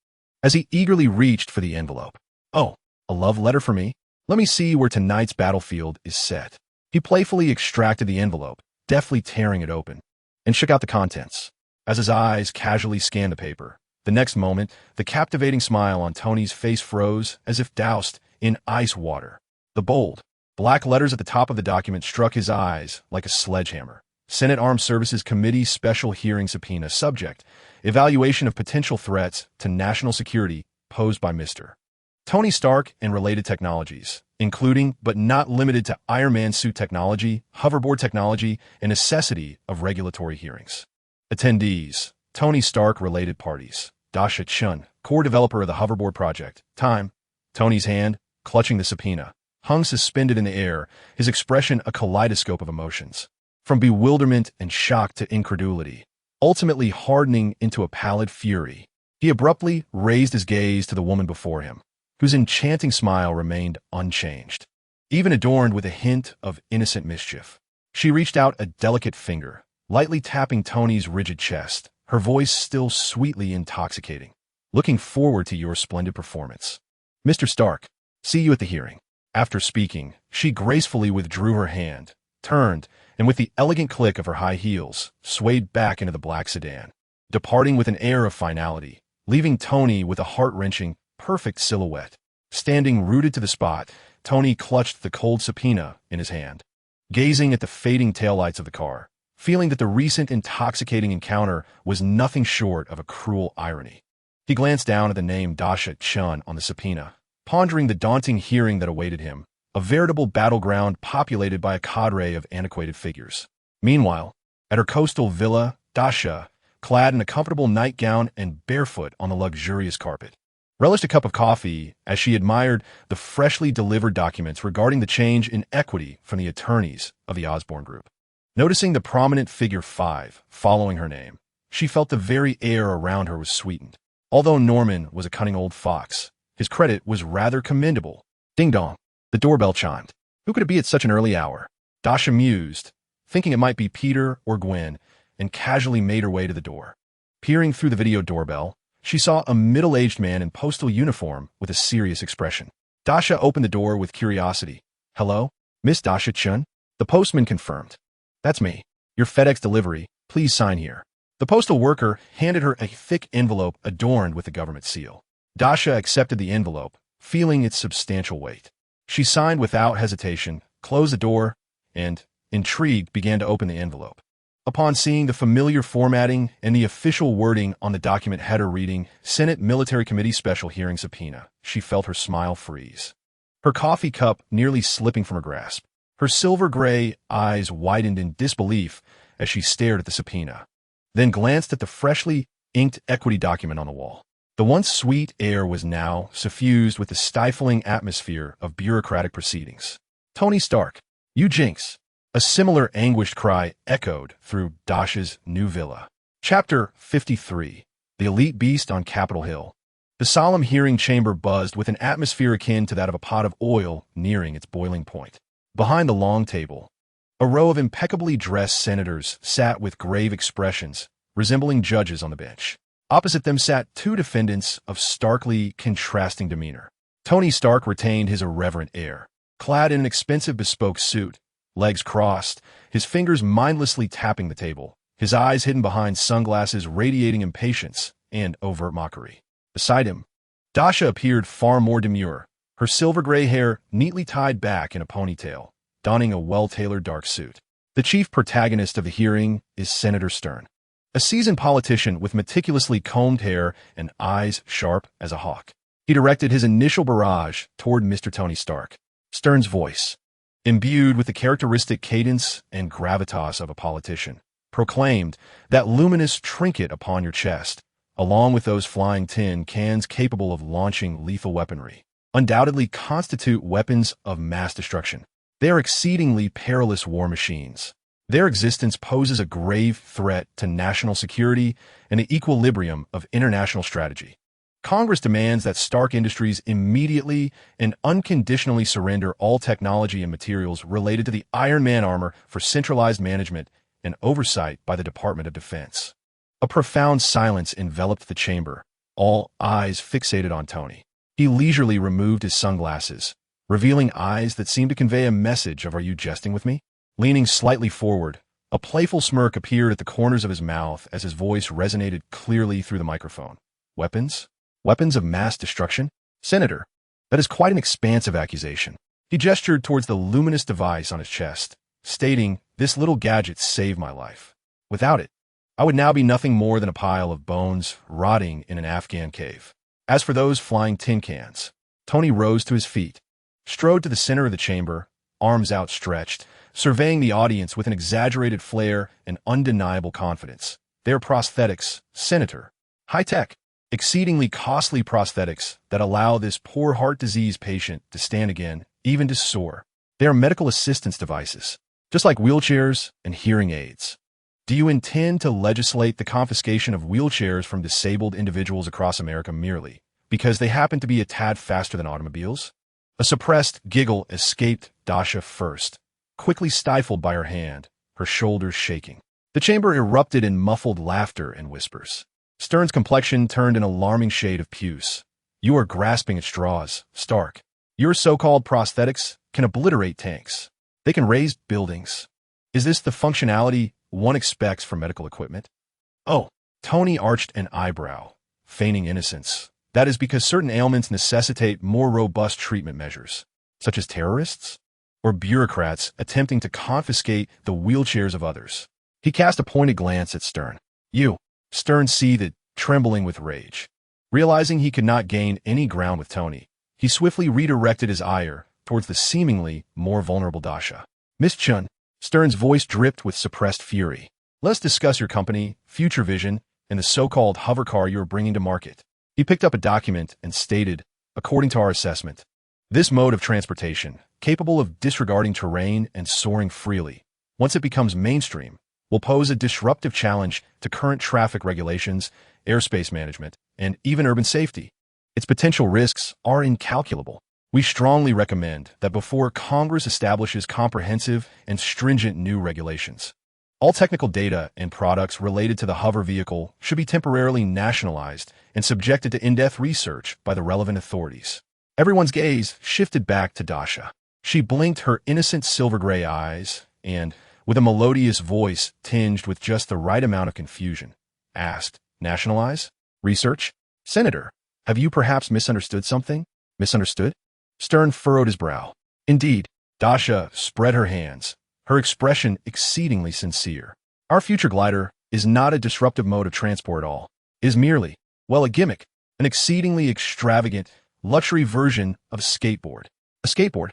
as he eagerly reached for the envelope. Oh, a love letter for me? Let me see where tonight's battlefield is set. He playfully extracted the envelope, deftly tearing it open. and shook out the contents. As his eyes casually scanned the paper, the next moment, the captivating smile on Tony's face froze as if doused in ice water. The bold, black letters at the top of the document struck his eyes like a sledgehammer. Senate Armed Services Committee Special Hearing Subpoena Subject: Evaluation of potential threats to national security posed by Mr. Tony Stark and related technologies, including but not limited to Iron Man suit technology, hoverboard technology, and necessity of regulatory hearings. Attendees: Tony Stark-related parties. Dasha Chen, core developer of the hoverboard project. Time: Tony's hand, clutching the subpoena, hung suspended in the air, his expression a kaleidoscope of emotions. From bewilderment and shock to incredulity, ultimately hardening into a pallid fury. He abruptly raised his gaze to the woman before him, whose enchanting smile remained unchanged, even adorned with a hint of innocent mischief. She reached out a delicate finger, lightly tapping Tony's rigid chest, her voice still sweetly intoxicating. Looking forward to your splendid performance. Mr. Stark, see you at the hearing. After speaking, she gracefully withdrew her hand, turned, and with the elegant click of her high heels, swayed back into the black sedan, departing with an air of finality, leaving Tony with a heart-wrenching, perfect silhouette. Standing rooted to the spot, Tony clutched the cold subpoena in his hand, gazing at the fading taillights of the car, feeling that the recent intoxicating encounter was nothing short of a cruel irony. He glanced down at the name Dasha Chen on the subpoena, pondering the daunting hearing that awaited him, a veritable battleground populated by a cadre of antiquated figures. Meanwhile, at her coastal villa, Dasha, clad in a comfortable nightgown and barefoot on the luxurious carpet, relished a cup of coffee as she admired the freshly delivered documents regarding the change in equity from the attorneys of the Osborne Group. Noticing the prominent figure 5 following her name, she felt the very air around her was sweetened. Although Norman was a cunning old fox, his credit was rather commendable. Ding dong. The doorbell chimed. Who could it be at such an early hour? Dasha mused, thinking it might be Peter or Gwen, and casually made her way to the door. Peering through the video doorbell, she saw a middle-aged man in postal uniform with a serious expression. Dasha opened the door with curiosity. Hello, Miss Dasha Chen? The postman confirmed. That's me. Your FedEx delivery. Please sign here. The postal worker handed her a thick envelope adorned with the government seal. Dasha accepted the envelope, feeling its substantial weight. She signed without hesitation, closed the door, and, intrigued, began to open the envelope. Upon seeing the familiar formatting and the official wording on the document header reading, Senate Military Committee Special Hearing Subpoena, she felt her smile freeze. Her coffee cup nearly slipping from her grasp. Her silver-gray eyes widened in disbelief as she stared at the subpoena, then glanced at the freshly inked equity document on the wall. The once sweet air was now suffused with the stifling atmosphere of bureaucratic proceedings. Tony Stark, you jinx! A similar anguished cry echoed through Dasha's new villa. Chapter 53. The Elite Beast on Capitol Hill. The solemn hearing chamber buzzed with an atmosphere akin to that of a pot of oil nearing its boiling point. Behind the long table, a row of impeccably dressed senators sat with grave expressions, resembling judges on the bench. Opposite them sat two defendants of starkly contrasting demeanor. Tony Stark retained his irreverent air, clad in an expensive bespoke suit, legs crossed, his fingers mindlessly tapping the table, his eyes hidden behind sunglasses radiating impatience and overt mockery. Beside him, Dasha appeared far more demure, her silver-gray hair neatly tied back in a ponytail, donning a well-tailored dark suit. The chief protagonist of the hearing is Senator Stern, a seasoned politician with meticulously combed hair and eyes sharp as a hawk. He directed his initial barrage toward Mr. Tony Stark. Stern's voice, imbued with the characteristic cadence and gravitas of a politician, proclaimed that luminous trinket upon your chest, along with those flying tin cans capable of launching lethal weaponry, undoubtedly constitute weapons of mass destruction. They are exceedingly perilous war machines. Their existence poses a grave threat to national security and the equilibrium of international strategy. Congress demands that Stark Industries immediately and unconditionally surrender all technology and materials related to the Iron Man armor for centralized management and oversight by the Department of Defense. A profound silence enveloped the chamber, all eyes fixated on Tony. He leisurely removed his sunglasses, revealing eyes that seemed to convey a message of "Are you jesting with me?" Leaning slightly forward, A playful smirk appeared at the corners of his mouth as his voice resonated clearly through the microphone. Weapons? Weapons of mass destruction? Senator, that is quite an expansive accusation. He gestured towards the luminous device on his chest, stating, "This little gadget saved my life. Without it, I would now be nothing more than a pile of bones rotting in an Afghan cave." As for those flying tin cans, Tony rose to his feet, strode to the center of the chamber, arms outstretched, surveying the audience with an exaggerated flair and undeniable confidence. "They are prosthetics, Senator. High-tech, exceedingly costly prosthetics that allow this poor heart disease patient to stand again, even to soar. They are medical assistance devices, just like wheelchairs and hearing aids. Do you intend to legislate the confiscation of wheelchairs from disabled individuals across America merely because they happen to be a tad faster than automobiles?" A suppressed giggle escaped Dasha first, quickly stifled by her hand, her shoulders shaking. The chamber erupted in muffled laughter and whispers. Stern's complexion turned an alarming shade of puce. "You are grasping at straws, Stark. Your so-called prosthetics can obliterate tanks. They can raise buildings. Is this the functionality one expects from medical equipment?" "Oh," Tony arched an eyebrow, feigning innocence. "That is because certain ailments necessitate more robust treatment measures, such as terrorists or bureaucrats attempting to confiscate the wheelchairs of others." He cast a pointed glance at Stern. "You." Stern seethed, trembling with rage. Realizing he could not gain any ground with Tony, he swiftly redirected his ire towards the seemingly more vulnerable Dasha. "Miss Chen," Stern's voice dripped with suppressed fury. "Let's discuss your company, future vision, and the so-called hover car you are bringing to market." He picked up a document and stated, "According to our assessment, this mode of transportation, capable of disregarding terrain and soaring freely, once it becomes mainstream, will pose a disruptive challenge to current traffic regulations, airspace management, and even urban safety. Its potential risks are incalculable. We strongly recommend that before Congress establishes comprehensive and stringent new regulations, all technical data and products related to the hover vehicle should be temporarily nationalized and subjected to in-depth research by the relevant authorities." Everyone's gaze shifted back to Dasha. She blinked her innocent silver-gray eyes and, with a melodious voice tinged with just the right amount of confusion, asked, "Nationalize? Research? Senator, have you perhaps misunderstood something?" "Misunderstood?" Stern furrowed his brow. "Indeed." Dasha spread her hands, her expression exceedingly sincere. "Our future glider is not a disruptive mode of transport at all. It is merely, well, a gimmick, an exceedingly extravagant, luxury version of a skateboard." "A skateboard?"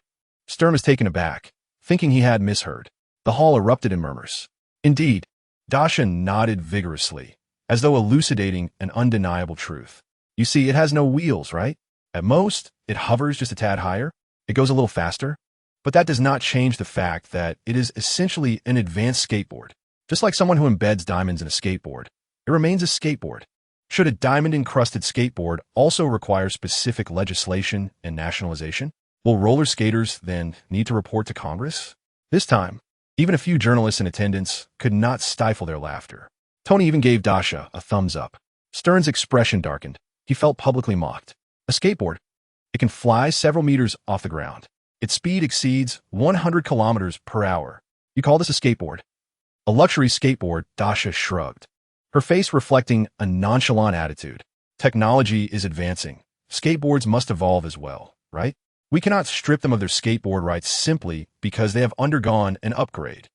Stern was taken aback, thinking he had misheard. The hall erupted in murmurs. "Indeed." Dasha nodded vigorously, as though elucidating an undeniable truth. "You see, it has no wheels, right? At most, it hovers just a tad higher. It goes a little faster. But that does not change the fact that it is essentially an advanced skateboard. Just like someone who embeds diamonds in a skateboard, it remains a skateboard. Should a diamond-encrusted skateboard also require specific legislation and nationalization? Will roller skaters then need to report to Congress?" This time, even a few journalists in attendance could not stifle their laughter. Tony even gave Dasha a thumbs up. Stern's expression darkened. He felt publicly mocked. "A skateboard? It can fly several meters off the ground. Its speed exceeds 100 kilometers per hour. You call this a skateboard?" "A luxury skateboard," Dasha shrugged, her face reflecting a nonchalant attitude. "Technology is advancing. Skateboards must evolve as well, right? We cannot strip them of their skateboard rights simply because they have undergone an upgrade."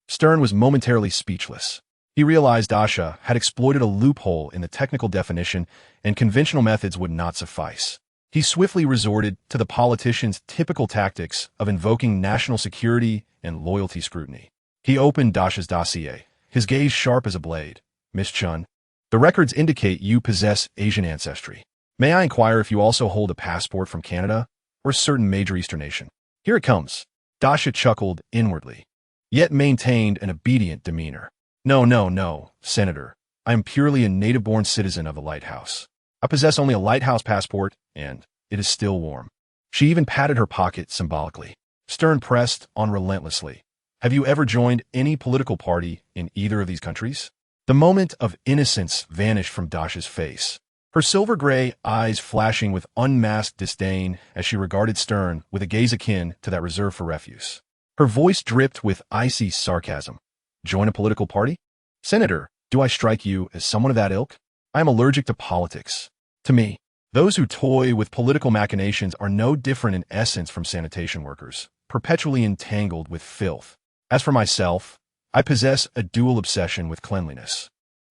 Stern was momentarily speechless. He realized Dasha had exploited a loophole in the technical definition, and conventional methods would not suffice. He swiftly resorted to the politician's typical tactics of invoking national security and loyalty scrutiny. He opened Dasha's dossier, his gaze sharp as a blade. "Miss Chun, the records indicate you possess Asian ancestry. May I inquire if you also hold a passport from Canada or a certain major Eastern nation?" "Here it comes." Dasha chuckled inwardly, yet maintained an obedient demeanor. No, Senator. I am purely a native-born citizen of the lighthouse. I possess only a lighthouse passport, and it is still warm." She even patted her pocket symbolically. Stern pressed on relentlessly. "Have you ever joined any political party in either of these countries?" The moment of innocence vanished from Dasha's face, her silver-gray eyes flashing with unmasked disdain as she regarded Stern with a gaze akin to that reserved for refuse. Her voice dripped with icy sarcasm. Join a political party? Senator, do I strike you as someone of that ilk? I am allergic to politics. To me, those who toy with political machinations are no different in essence from sanitation workers, perpetually entangled with filth. As for myself, I possess a dual obsession with cleanliness,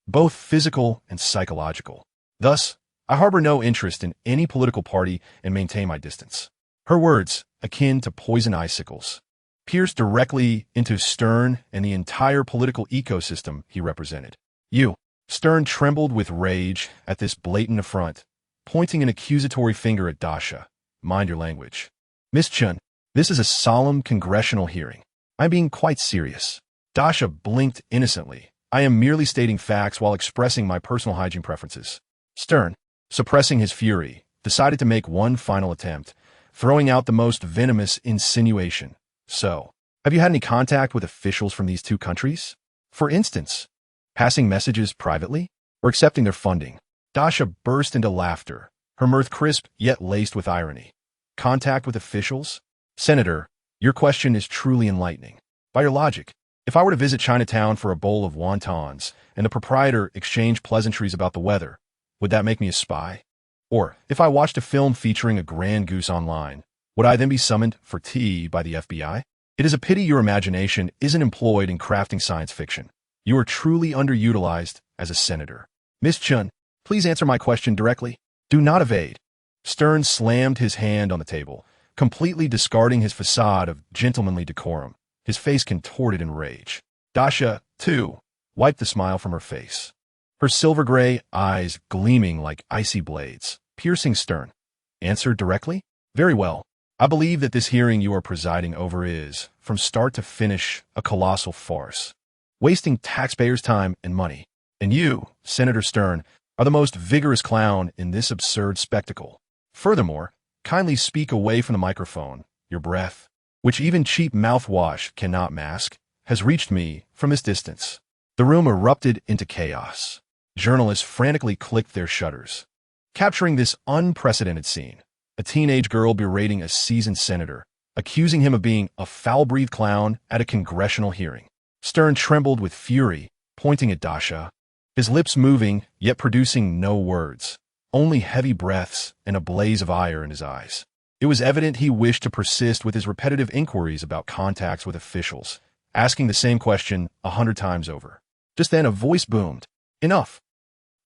both physical and psychological. Thus, I harbor no interest in any political party and maintain my distance. Her words, akin to poison icicles, pierced directly into Stern and the entire political ecosystem he represented. You. Stern trembled with rage at this blatant affront, pointing an accusatory finger at Dasha. Mind your language. Miss Chen, this is a solemn congressional hearing. I'm being quite serious. Dasha blinked innocently. I am merely stating facts while expressing my personal hygiene preferences. Stern, suppressing his fury, decided to make one final attempt, throwing out the most venomous insinuation. So, have you had any contact with officials from these two countries? For instance, passing messages privately or accepting their funding? Dasha burst into laughter, her mirth crisp yet laced with irony. Contact with officials? Senator, your question is truly enlightening. By your logic, if I were to visit Chinatown for a bowl of wontons and the proprietor exchanged pleasantries about the weather, would that make me a spy? Or, if I watched a film featuring a grand goose online, would I then be summoned for tea by the FBI? It is a pity your imagination isn't employed in crafting science fiction. You are truly underutilized as a senator. Miss Chun, please answer my question directly. Do not evade. Stern slammed his hand on the table, completely discarding his facade of gentlemanly decorum, his face contorted in rage. Dasha, too, wiped the smile from her face, her silver-gray eyes gleaming like icy blades, piercing Stern. Answer directly? Very well. I believe that this hearing you are presiding over is, from start to finish, a colossal farce, wasting taxpayers' time and money. And you, Senator Stern, are the most vigorous clown in this absurd spectacle. Furthermore, kindly speak away from the microphone. Your breath, which even cheap mouthwash cannot mask, has reached me from this distance. The room erupted into chaos. Journalists frantically clicked their shutters, capturing this unprecedented scene. A teenage girl berating a seasoned senator, accusing him of being a foul-breathed clown at a congressional hearing. Stern trembled with fury, pointing at Dasha, his lips moving, yet producing no words, only heavy breaths and a blaze of ire in his eyes. It was evident he wished to persist with his repetitive inquiries about contacts with officials, asking the same question 100 times over. Just then a voice boomed. Enough.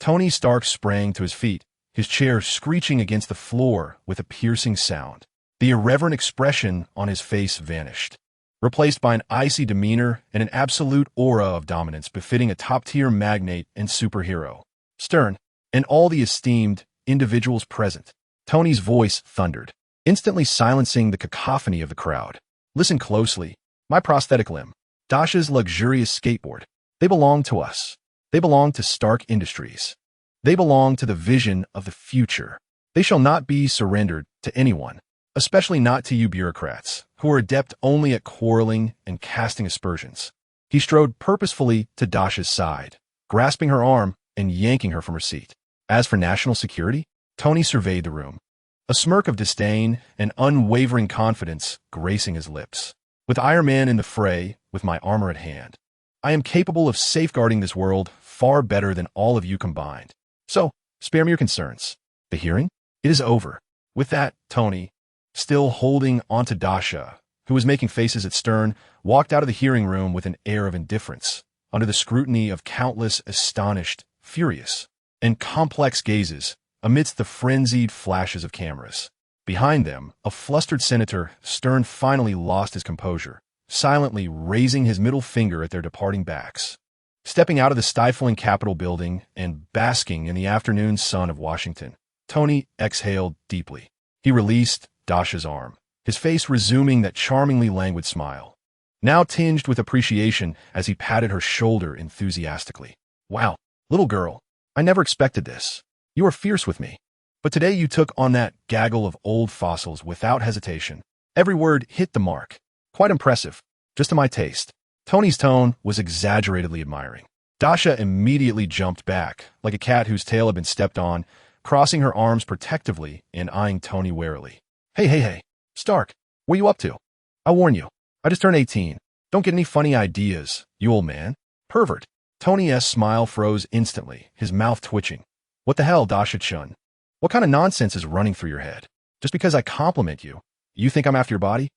Tony Stark sprang to his feet, his chair screeching against the floor with a piercing sound. The irreverent expression on his face vanished, replaced by an icy demeanor and an absolute aura of dominance befitting a top-tier magnate and superhero. Stern, and all the esteemed individuals present, Tony's voice thundered, instantly silencing the cacophony of the crowd. Listen closely. My prosthetic limb, Dasha's luxurious skateboard, they belong to us. They belong to Stark Industries. They belong to the vision of the future. They shall not be surrendered to anyone, especially not to you bureaucrats, who are adept only at quarreling and casting aspersions. He strode purposefully to Dasha's side, grasping her arm and yanking her from her seat. As for national security, Tony surveyed the room, a smirk of disdain and unwavering confidence gracing his lips. With Iron Man in the fray, with my armor at hand, I am capable of safeguarding this world far better than all of you combined. So, spare me your concerns. The hearing? It is over. With that, Tony, still holding onto Dasha, who was making faces at Stern, walked out of the hearing room with an air of indifference, under the scrutiny of countless astonished, furious, and complex gazes, amidst the frenzied flashes of cameras. Behind them, a flustered senator, Stern finally lost his composure, silently raising his middle finger at their departing backs. Stepping out of the stifling Capitol building and basking in the afternoon sun of Washington, Tony exhaled deeply. He released Dasha's arm, his face resuming that charmingly languid smile, now tinged with appreciation as he patted her shoulder enthusiastically. Wow, little girl, I never expected this. You are fierce with me. But today you took on that gaggle of old fossils without hesitation. Every word hit the mark. Quite impressive, just to my taste. Tony's tone was exaggeratedly admiring. Dasha immediately jumped back, like a cat whose tail had been stepped on, crossing her arms protectively and eyeing Tony warily. Hey, Stark, what are you up to? I warn you, I just turned 18. Don't get any funny ideas, you old man. Pervert. Tony's smile froze instantly, his mouth twitching. What the hell, Dasha Chen? What kind of nonsense is running through your head? Just because I compliment you, you think I'm after your body?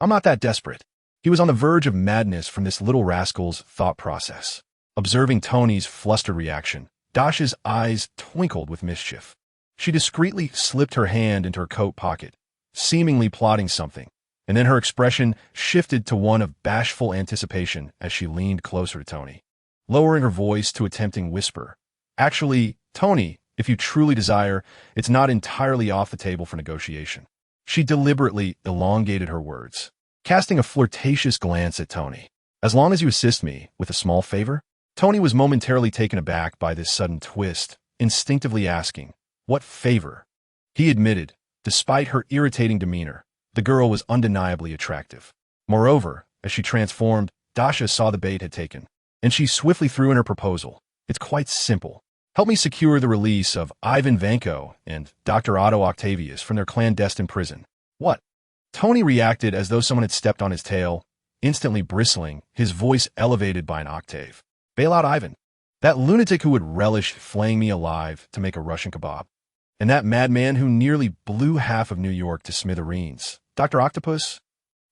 I'm not that desperate. He was on the verge of madness from this little rascal's thought process. Observing Tony's flustered reaction, Dasha's eyes twinkled with mischief. She discreetly slipped her hand into her coat pocket, seemingly plotting something, and then her expression shifted to one of bashful anticipation as she leaned closer to Tony, lowering her voice to a tempting whisper. Actually, Tony, if you truly desire, it's not entirely off the table for negotiation. She deliberately elongated her words, casting a flirtatious glance at Tony. As long as you assist me with a small favor? Tony was momentarily taken aback by this sudden twist, instinctively asking, what favor? He admitted, despite her irritating demeanor, the girl was undeniably attractive. Moreover, as she transformed, Dasha saw the bait had taken, and she swiftly threw in her proposal. It's quite simple. Help me secure the release of Ivan Vanko and Dr. Otto Octavius from their clandestine prison. What? Tony reacted as though someone had stepped on his tail, instantly bristling, his voice elevated by an octave. Bail out Ivan. That lunatic who would relish flaying me alive to make a Russian kebab. And that madman who nearly blew half of New York to smithereens. Dr. Octopus?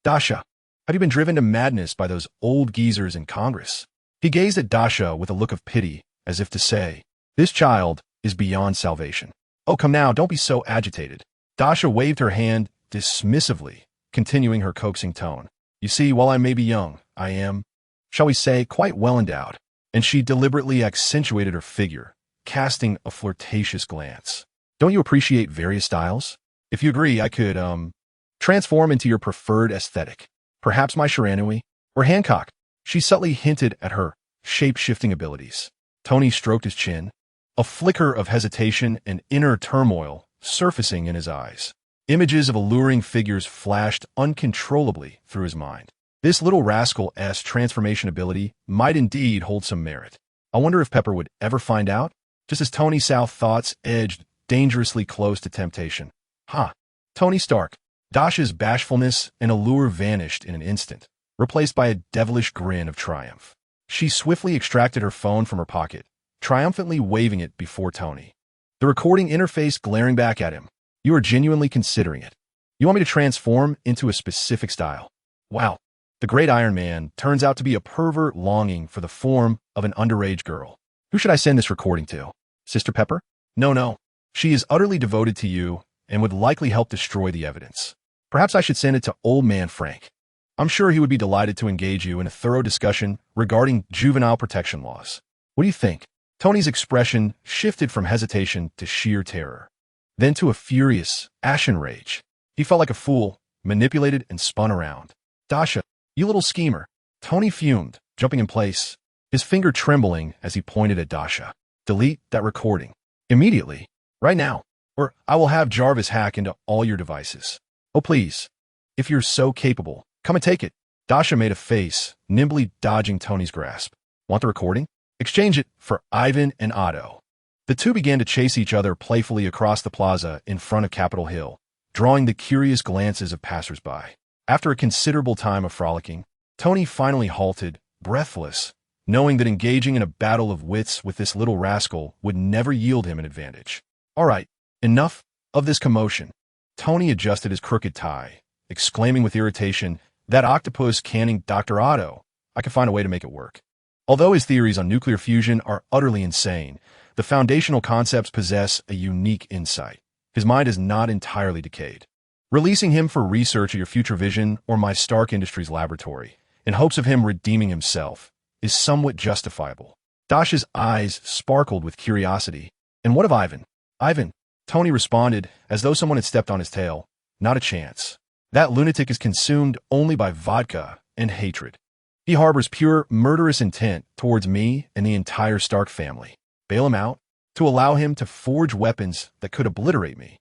Dasha, have you been driven to madness by those old geezers in Congress? He gazed at Dasha with a look of pity, as if to say, this child is beyond salvation. Oh, come now, don't be so agitated. Dasha waved her hand dismissively, continuing her coaxing tone. You see, while I may be young, I am, shall we say, quite well endowed. And she deliberately accentuated her figure, casting a flirtatious glance. Don't you appreciate various styles? If you agree, I could, transform into your preferred aesthetic. Perhaps Mai Shiranui or Hancock. She subtly hinted at her shape-shifting abilities. Tony stroked his chin, a flicker of hesitation and inner turmoil surfacing in his eyes. Images of alluring figures flashed uncontrollably through his mind. This little rascal's transformation ability might indeed hold some merit. I wonder if Pepper would ever find out? Just as Tony South's thoughts edged dangerously close to temptation. Tony Stark. Dasha's bashfulness and allure vanished in an instant, replaced by a devilish grin of triumph. She swiftly extracted her phone from her pocket, triumphantly waving it before Tony. The recording interface glaring back at him. You are genuinely considering it. You want me to transform into a specific style? Wow. The great Iron Man turns out to be a pervert longing for the form of an underage girl. Who should I send this recording to? Sister Pepper? No. She is utterly devoted to you and would likely help destroy the evidence. Perhaps I should send it to Old Man Frank. I'm sure he would be delighted to engage you in a thorough discussion regarding juvenile protection laws. What do you think? Tony's expression shifted from hesitation to sheer terror, then to a furious, ashen rage. He felt like a fool, manipulated and spun around. Dasha, you little schemer. Tony fumed, jumping in place, his finger trembling as he pointed at Dasha. Delete that recording. Immediately. Right now. Or I will have Jarvis hack into all your devices. Oh, please. If you're so capable, come and take it. Dasha made a face, nimbly dodging Tony's grasp. Want the recording? Exchange it for Ivan and Otto. The two began to chase each other playfully across the plaza in front of Capitol Hill, drawing the curious glances of passersby. After a considerable time of frolicking, Tony finally halted, breathless, knowing that engaging in a battle of wits with this little rascal would never yield him an advantage. All right, enough of this commotion. Tony adjusted his crooked tie, exclaiming with irritation, that octopus canning Dr. Otto. I can find a way to make it work. Although his theories on nuclear fusion are utterly insane, the foundational concepts possess a unique insight. His mind is not entirely decayed. Releasing him for research at your future vision or my Stark Industries laboratory, in hopes of him redeeming himself, is somewhat justifiable. Dasha's eyes sparkled with curiosity. And what of Ivan? Ivan, Tony responded as though someone had stepped on his tail. Not a chance. That lunatic is consumed only by vodka and hatred. He harbors pure, murderous intent towards me and the entire Stark family. Bail him out, to allow him to forge weapons that could obliterate me.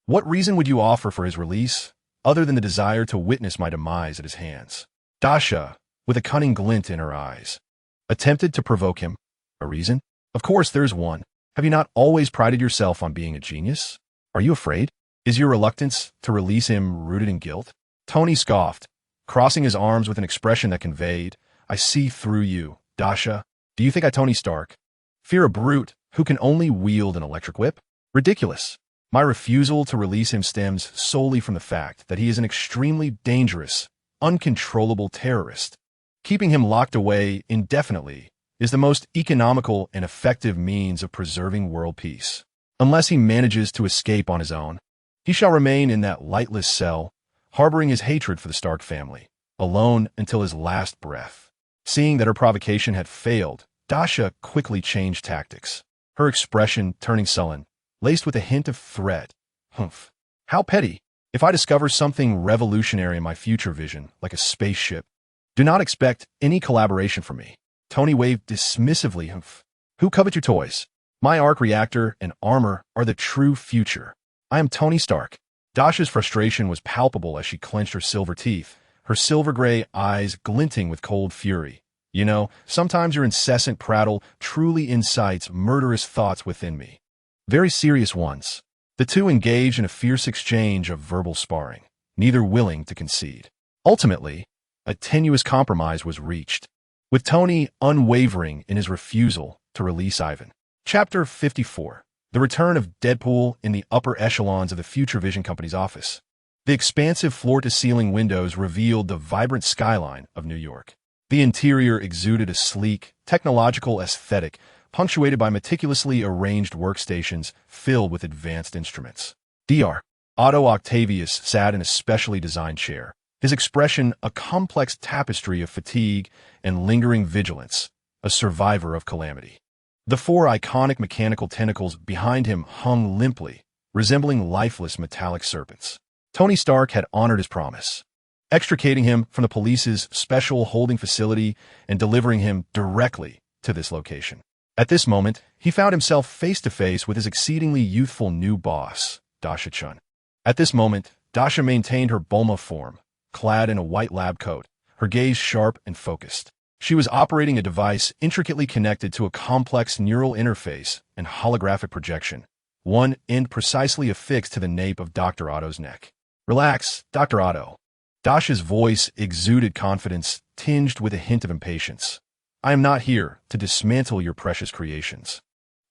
What reason would you offer for his release, other than the desire to witness my demise at his hands? Dasha, with a cunning glint in her eyes, attempted to provoke him. A reason? Of course there's one. Have you not always prided yourself on being a genius? Are you afraid? Is your reluctance to release him rooted in guilt? Tony scoffed, crossing his arms with an expression that conveyed, "I see through you, Dasha. Do you think I Tony Stark? Fear a brute who can only wield an electric whip? Ridiculous. My refusal to release him stems solely from the fact that he is an extremely dangerous, uncontrollable terrorist. Keeping him locked away indefinitely is the most economical and effective means of preserving world peace. Unless he manages to escape on his own, he shall remain in that lightless cell, harboring his hatred for the Stark family, alone until his last breath." Seeing that her provocation had failed, Dasha quickly changed tactics, her expression turning sullen, laced with a hint of threat. "Humph. How petty. If I discover something revolutionary in my future vision, like a spaceship, do not expect any collaboration from me." Tony waved dismissively. "Humph. Who covet your toys? My arc reactor and armor are the true future. I am Tony Stark." Dasha's frustration was palpable as she clenched her silver teeth, her silver-gray eyes glinting with cold fury. "You know, sometimes your incessant prattle truly incites murderous thoughts within me. Very serious ones." The two engaged in a fierce exchange of verbal sparring, neither willing to concede. Ultimately, a tenuous compromise was reached, with Tony unwavering in his refusal to release Ivan. Chapter 54. The return of Deadpool in the upper echelons of the Future Vision Company's office. The expansive floor-to-ceiling windows revealed the vibrant skyline of New York. The interior exuded a sleek, technological aesthetic, punctuated by meticulously arranged workstations filled with advanced instruments. Dr. Otto Octavius sat in a specially designed chair, his expression a complex tapestry of fatigue and lingering vigilance, a survivor of calamity. The four iconic mechanical tentacles behind him hung limply, resembling lifeless metallic serpents. Tony Stark had honored his promise, extricating him from the police's special holding facility and delivering him directly to this location. At this moment, he found himself face-to-face with his exceedingly youthful new boss, Dasha Chen. At this moment, Dasha maintained her Bulma form, clad in a white lab coat, her gaze sharp and focused. She was operating a device intricately connected to a complex neural interface and holographic projection, one end precisely affixed to the nape of Dr. Otto's neck. "Relax, Dr. Otto." Dasha's voice exuded confidence, tinged with a hint of impatience. "I am not here to dismantle your precious creations.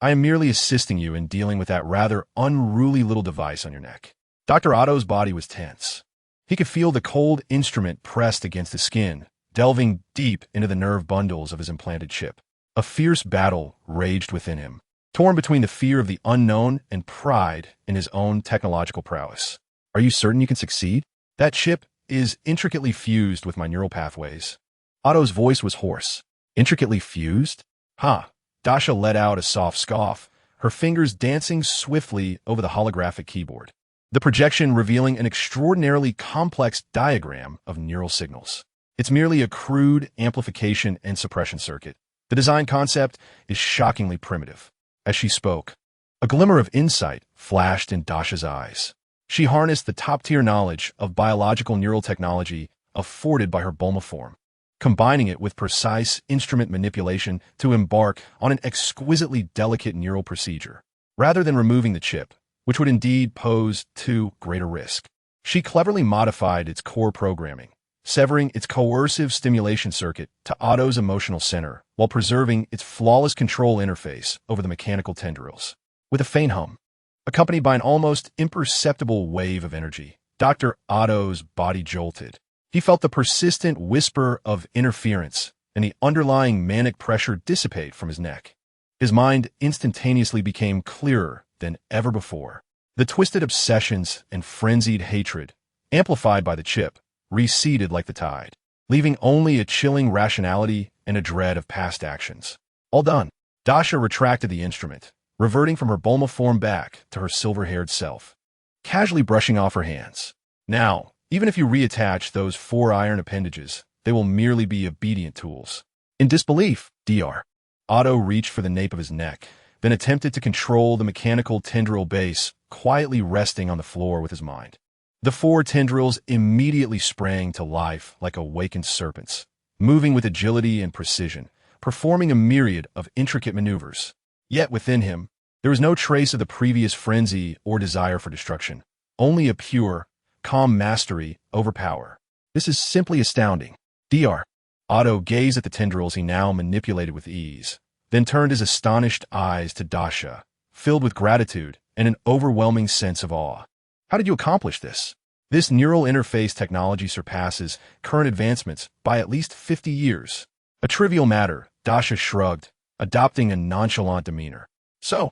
I am merely assisting you in dealing with that rather unruly little device on your neck." Dr. Otto's body was tense. He could feel the cold instrument pressed against his skin, delving deep into the nerve bundles of his implanted chip. A fierce battle raged within him, torn between the fear of the unknown and pride in his own technological prowess. "Are you certain you can succeed? That chip is intricately fused with my neural pathways." Otto's voice was hoarse. "Intricately fused? Ha!" Dasha let out a soft scoff, her fingers dancing swiftly over the holographic keyboard, the projection revealing an extraordinarily complex diagram of neural signals. "It's merely a crude amplification and suppression circuit. The design concept is shockingly primitive." As she spoke, a glimmer of insight flashed in Dasha's eyes. She harnessed the top-tier knowledge of biological neural technology afforded by her Bulma form, combining it with precise instrument manipulation to embark on an exquisitely delicate neural procedure. Rather than removing the chip, which would indeed pose too great a risk, she cleverly modified its core programming, severing its coercive stimulation circuit to Otto's emotional center while preserving its flawless control interface over the mechanical tendrils. With a faint hum, accompanied by an almost imperceptible wave of energy, Dr. Otto's body jolted. He felt the persistent whisper of interference and the underlying manic pressure dissipate from his neck. His mind instantaneously became clearer than ever before. The twisted obsessions and frenzied hatred, amplified by the chip, receded like the tide, leaving only a chilling rationality and a dread of past actions. All done. Dasha retracted the instrument, reverting from her Bulma form back to her silver-haired self, casually brushing off her hands. "Now, even if you reattach those 4 iron appendages, they will merely be obedient tools." In disbelief, Dr. Otto reached for the nape of his neck, then attempted to control the mechanical tendril base, quietly resting on the floor with his mind. The 4 tendrils immediately sprang to life like awakened serpents, moving with agility and precision, performing a myriad of intricate maneuvers. Yet within him, there was no trace of the previous frenzy or desire for destruction, only a pure, calm mastery over power. This is simply astounding. Dr. Otto gazed at the tendrils he now manipulated with ease, then turned his astonished eyes to Dasha, filled with gratitude and an overwhelming sense of awe. How did you accomplish this? This neural interface technology surpasses current advancements by at least 50 years. A trivial matter, Dasha shrugged, adopting a nonchalant demeanor. So,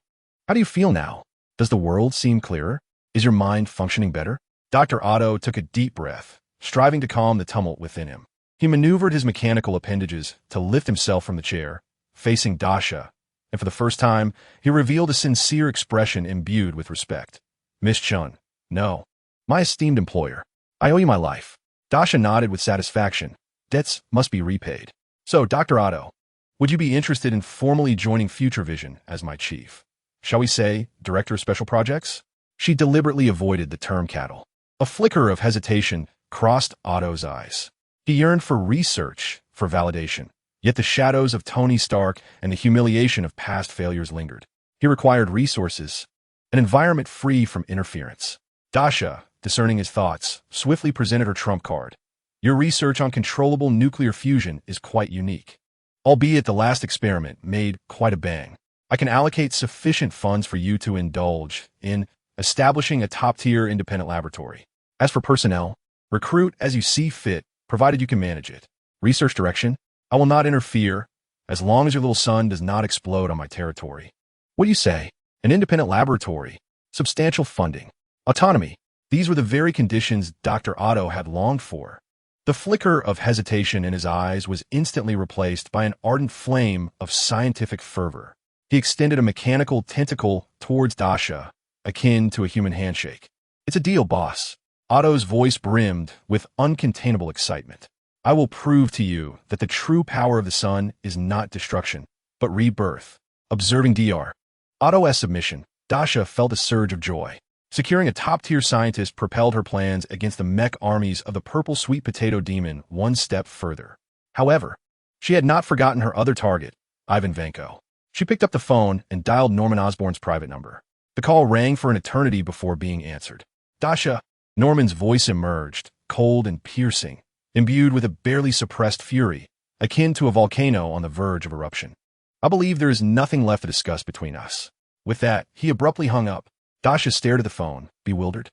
how do you feel now? Does the world seem clearer? Is your mind functioning better? Dr. Otto took a deep breath, striving to calm the tumult within him. He maneuvered his mechanical appendages to lift himself from the chair, facing Dasha, and for the first time, he revealed a sincere expression imbued with respect. Miss Chun, no. My esteemed employer, I owe you my life. Dasha nodded with satisfaction. Debts must be repaid. So, Dr. Otto, would you be interested in formally joining Future Vision as my chief? Shall we say, Director of Special Projects? She deliberately avoided the term cattle. A flicker of hesitation crossed Otto's eyes. He yearned for research, for validation. Yet the shadows of Tony Stark and the humiliation of past failures lingered. He required resources, an environment free from interference. Dasha, discerning his thoughts, swiftly presented her trump card. Your research on controllable nuclear fusion is quite unique. Albeit the last experiment made quite a bang. I can allocate sufficient funds for you to indulge in establishing a top-tier independent laboratory. As for personnel, recruit as you see fit, provided you can manage it. Research direction? I will not interfere, as long as your little son does not explode on my territory. What do you say? An independent laboratory, substantial funding, autonomy. These were the very conditions Dr. Otto had longed for. The flicker of hesitation in his eyes was instantly replaced by an ardent flame of scientific fervor. He extended a mechanical tentacle towards Dasha, akin to a human handshake. It's a deal, boss. Otto's voice brimmed with uncontainable excitement. I will prove to you that the true power of the sun is not destruction, but rebirth. Observing Dr. Otto's submission, Dasha felt a surge of joy. Securing a top-tier scientist propelled her plans against the mech armies of the purple sweet potato demon one step further. However, she had not forgotten her other target, Ivan Vanko. She picked up the phone and dialed Norman Osborn's private number. The call rang for an eternity before being answered. Dasha, Norman's voice emerged, cold and piercing, imbued with a barely suppressed fury, akin to a volcano on the verge of eruption. I believe there is nothing left to discuss between us. With that, he abruptly hung up. Dasha stared at the phone, bewildered.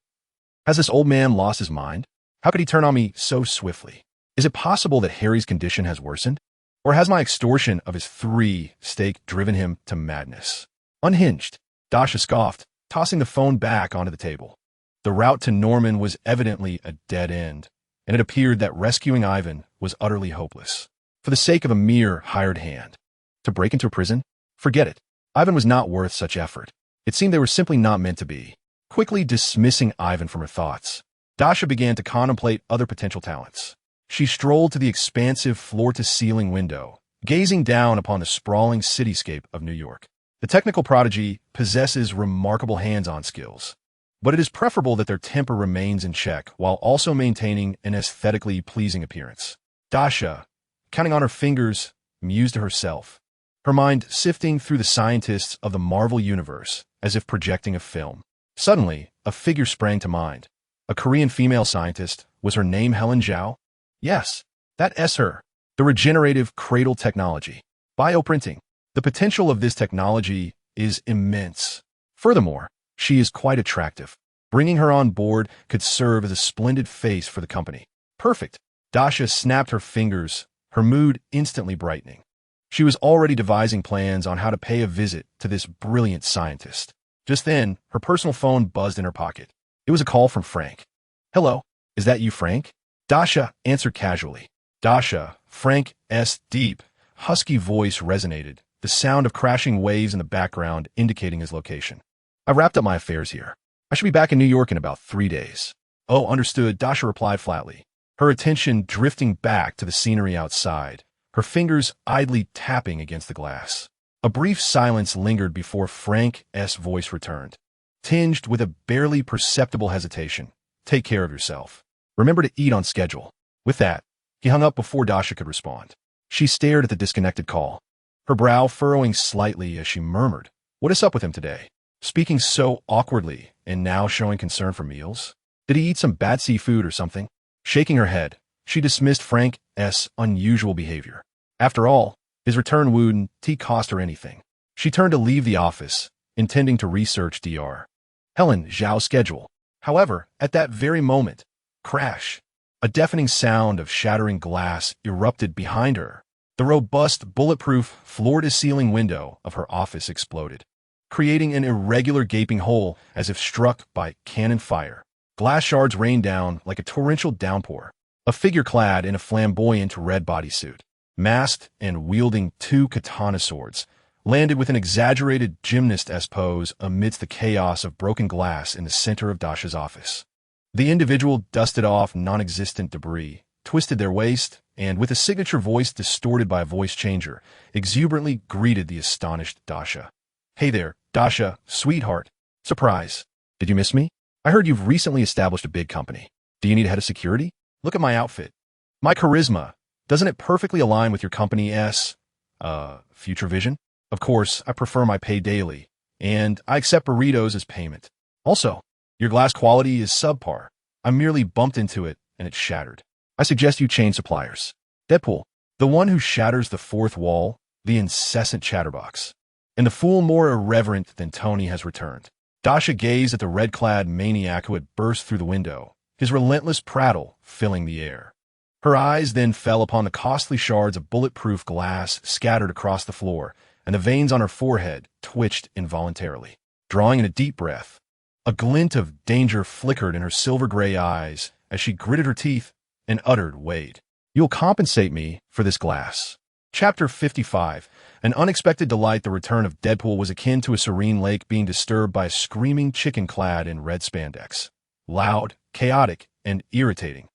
Has this old man lost his mind? How could he turn on me so swiftly? Is it possible that Harry's condition has worsened? Or has my extortion of his 3 stake driven him to madness? Unhinged, Dasha scoffed, tossing the phone back onto the table. The route to Norman was evidently a dead end, and it appeared that rescuing Ivan was utterly hopeless. For the sake of a mere hired hand. To break into a prison? Forget it. Ivan was not worth such effort. It seemed they were simply not meant to be. Quickly dismissing Ivan from her thoughts, Dasha began to contemplate other potential talents. She strolled to the expansive floor-to-ceiling window, gazing down upon the sprawling cityscape of New York. The technical prodigy possesses remarkable hands-on skills, but it is preferable that their temper remains in check while also maintaining an aesthetically pleasing appearance. Dasha, counting on her fingers, mused to herself, her mind sifting through the scientists of the Marvel Universe as if projecting a film. Suddenly, a figure sprang to mind. A Korean female scientist. Was her name Helen Zhao? Yes, that's her. The regenerative cradle technology. Bioprinting. The potential of this technology is immense. Furthermore, she is quite attractive. Bringing her on board could serve as a splendid face for the company. Perfect. Dasha snapped her fingers, her mood instantly brightening. She was already devising plans on how to pay a visit to this brilliant scientist. Just then, her personal phone buzzed in her pocket. It was a call from Frank. Hello, is that you, Frank? Dasha answered casually. Dasha, Frank's deep, husky voice resonated, the sound of crashing waves in the background indicating his location. I've wrapped up my affairs here. I should be back in New York in about 3 days. Oh, understood, Dasha replied flatly, her attention drifting back to the scenery outside, her fingers idly tapping against the glass. A brief silence lingered before Frank's voice returned, tinged with a barely perceptible hesitation. Take care of yourself. Remember to eat on schedule. With that, he hung up before Dasha could respond. She stared at the disconnected call, her brow furrowing slightly as she murmured, What is up with him today? Speaking so awkwardly and now showing concern for meals? Did he eat some bad seafood or something? Shaking her head, She dismissed Frank's unusual behavior. After all, his return wouldn't cost her anything. She turned to leave the office, intending to research Dr. Helen Zhao's schedule. However, at that very moment, crash! A deafening sound of shattering glass erupted behind her. The robust, bulletproof, floor-to-ceiling window of her office exploded, creating an irregular gaping hole as if struck by cannon fire. Glass shards rained down like a torrential downpour. A figure clad in a flamboyant red bodysuit, masked and wielding two katana swords, landed with an exaggerated gymnast-esque pose amidst the chaos of broken glass in the center of Dasha's office. The individual dusted off non-existent debris, twisted their waist, and with a signature voice distorted by a voice changer, exuberantly greeted the astonished Dasha. "Hey there, Dasha, sweetheart. Surprise. Did you miss me? I heard you've recently established a big company. Do you need a head of security? Look at my outfit. My charisma. Doesn't it perfectly align with your company's, future vision? Of course, I prefer my pay daily, and I accept burritos as payment. Also, your glass quality is subpar. I merely bumped into it, and it shattered. I suggest you change suppliers." Deadpool, the one who shatters the fourth wall, the incessant chatterbox. And the fool more irreverent than Tony has returned. Dasha gazed at the red-clad maniac who had burst through the window, his relentless prattle filling the air. Her eyes then fell upon the costly shards of bulletproof glass scattered across the floor, and the veins on her forehead twitched involuntarily. Drawing in a deep breath, a glint of danger flickered in her silver-gray eyes as she gritted her teeth and uttered, "Wade, you'll compensate me for this glass." Chapter 55. An unexpected delight. The return of Deadpool was akin to a serene lake being disturbed by a screaming chicken clad in red spandex. Loud, chaotic, and irritating.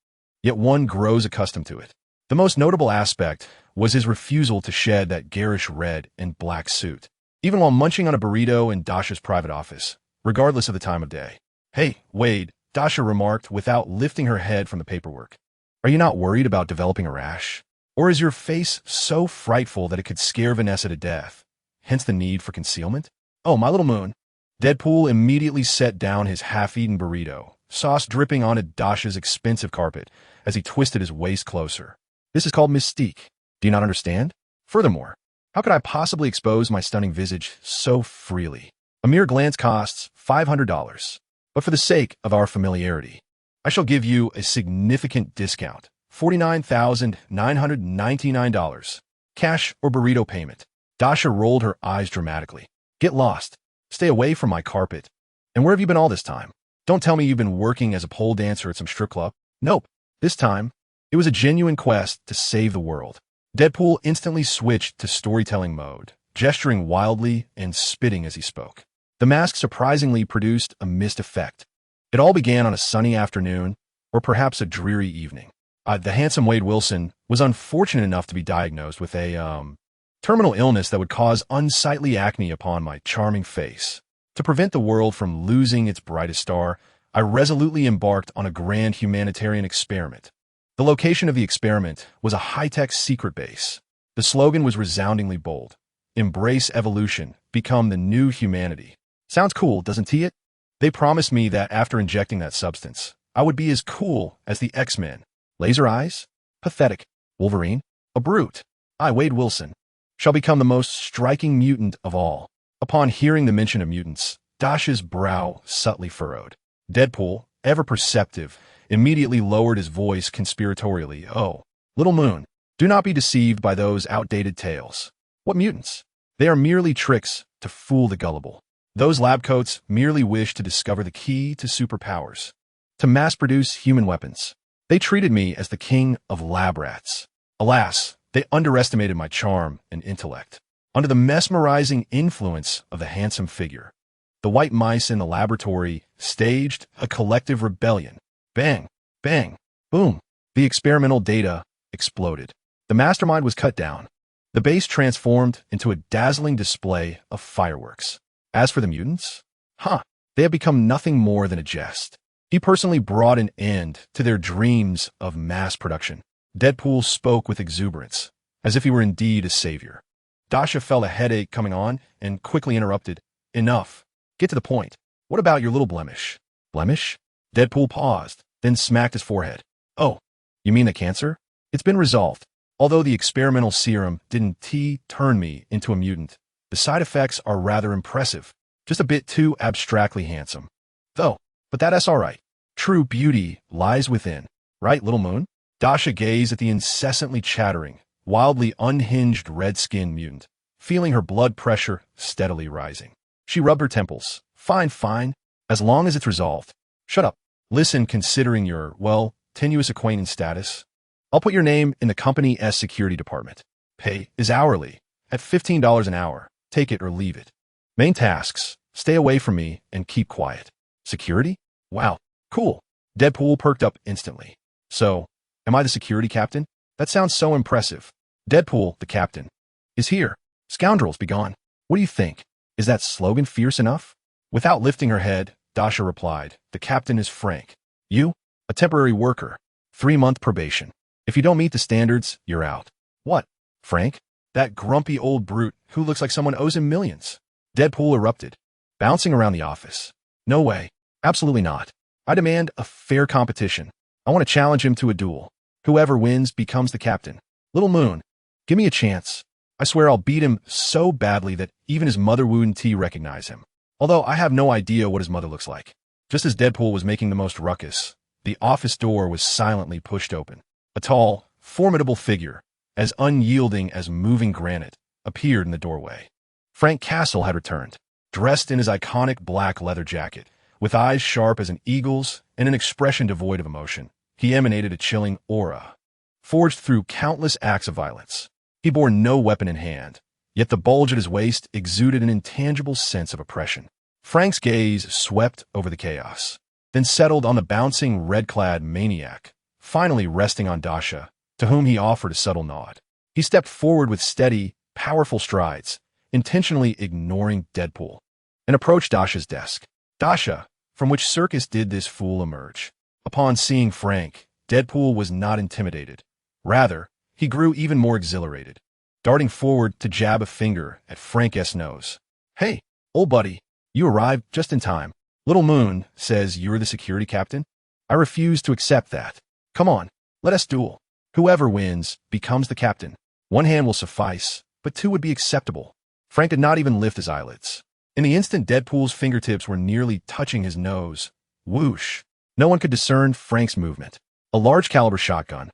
Yet one grows accustomed to it. The most notable aspect was his refusal to shed that garish red and black suit, even while munching on a burrito in Dasha's private office, regardless of the time of day. "Hey, Wade," Dasha remarked without lifting her head from the paperwork. "Are you not worried about developing a rash? Or is your face so frightful that it could scare Vanessa to death, hence the need for concealment?" "Oh, my little moon." Deadpool immediately set down his half-eaten burrito, sauce dripping onto Dasha's expensive carpet, as he twisted his waist closer. "This is called mystique. Do you not understand? Furthermore, how could I possibly expose my stunning visage so freely? A mere glance costs $500. But for the sake of our familiarity, I shall give you a significant discount. $49,999. Cash or burrito payment." Dasha rolled her eyes dramatically. "Get lost. Stay away from my carpet. And where have you been all this time? Don't tell me you've been working as a pole dancer at some strip club." "Nope. This time, it was a genuine quest to save the world." Deadpool instantly switched to storytelling mode, gesturing wildly and spitting as he spoke. The mask surprisingly produced a mist effect. It all began on a sunny afternoon, or perhaps a dreary evening. The handsome Wade Wilson was unfortunate enough to be diagnosed with a, terminal illness that would cause unsightly acne upon my charming face. To prevent the world from losing its brightest star, I resolutely embarked on a grand humanitarian experiment. The location of the experiment was a high-tech secret base. The slogan was resoundingly bold: "Embrace evolution, become the new humanity." Sounds cool, doesn't it? They promised me that after injecting that substance, I would be as cool as the X-Men. Laser eyes? Pathetic. Wolverine? A brute. I, Wade Wilson, shall become the most striking mutant of all. Upon hearing the mention of mutants, Dasha's brow subtly furrowed. Deadpool, ever perceptive, immediately lowered his voice conspiratorially. "Oh, little moon, do not be deceived by those outdated tales. What mutants? They are merely tricks to fool the gullible. Those lab coats merely wish to discover the key to superpowers, to mass-produce human weapons. They treated me as the king of lab rats. Alas, they underestimated my charm and intellect. Under the mesmerizing influence of the handsome figure, the white mice in the laboratory staged a collective rebellion. Bang, bang, boom. The experimental data exploded. The mastermind was cut down. The base transformed into a dazzling display of fireworks. As for the mutants, they have become nothing more than a jest. He personally brought an end to their dreams of mass production." Deadpool spoke with exuberance, as if he were indeed a savior. Dasha felt a headache coming on and quickly interrupted. "Enough. Get to the point. What about your little blemish?" "Blemish?" Deadpool paused, then smacked his forehead. "Oh, You mean the cancer? It's been resolved. Although the experimental serum didn't turn me into a mutant, the side effects are rather impressive. Just a bit too abstractly handsome. Though, but that's all right. True beauty lies within. Right, little moon? Dasha gazed at the incessantly chattering, wildly unhinged red-skinned mutant, feeling her blood pressure steadily rising. She rubbed her temples. Fine, fine. As long as it's resolved. Shut up. Listen, considering your, well, tenuous acquaintance status, I'll put your name in the company's security department. Pay is hourly, at $15 an hour. Take it or leave it. Main tasks, stay away from me and keep quiet. Security? Wow, cool. Deadpool perked up instantly. So, am I the security captain? That sounds so impressive. Deadpool, the captain, is here. Scoundrels be gone. What do you think? Is that slogan fierce enough? Without lifting her head, Dasha replied, the captain is Frank. You? A temporary worker. 3-month probation. If you don't meet the standards, you're out. What? Frank? That grumpy old brute who looks like someone owes him millions. Deadpool erupted, bouncing around the office. No way. Absolutely not. I demand a fair competition. I want to challenge him to a duel. Whoever wins becomes the captain. Little Moon, give me a chance. I swear I'll beat him so badly that even his mother wouldn't recognize him. Although I have no idea what his mother looks like. Just as Deadpool was making the most ruckus, the office door was silently pushed open. A tall, formidable figure, as unyielding as moving granite, appeared in the doorway. Frank Castle had returned, dressed in his iconic black leather jacket, with eyes sharp as an eagle's and an expression devoid of emotion. He emanated a chilling aura, forged through countless acts of violence. He bore no weapon in hand, yet the bulge at his waist exuded an intangible sense of oppression. Frank's gaze swept over the chaos, then settled on the bouncing red-clad maniac, finally resting on Dasha, to whom he offered a subtle nod. He stepped forward with steady, powerful strides, intentionally ignoring Deadpool, and approached Dasha's desk. Dasha, from which circus did this fool emerge? Upon seeing Frank, Deadpool was not intimidated. Rather, he grew even more exhilarated, darting forward to jab a finger at Frank's nose. Hey, old buddy, you arrived just in time. Little Moon says you're the security captain? I refuse to accept that. Come on, let us duel. Whoever wins becomes the captain. 1 hand will suffice, but 2 would be acceptable. Frank did not even lift his eyelids. In the instant Deadpool's fingertips were nearly touching his nose, whoosh, no one could discern Frank's movement. A large caliber shotgun,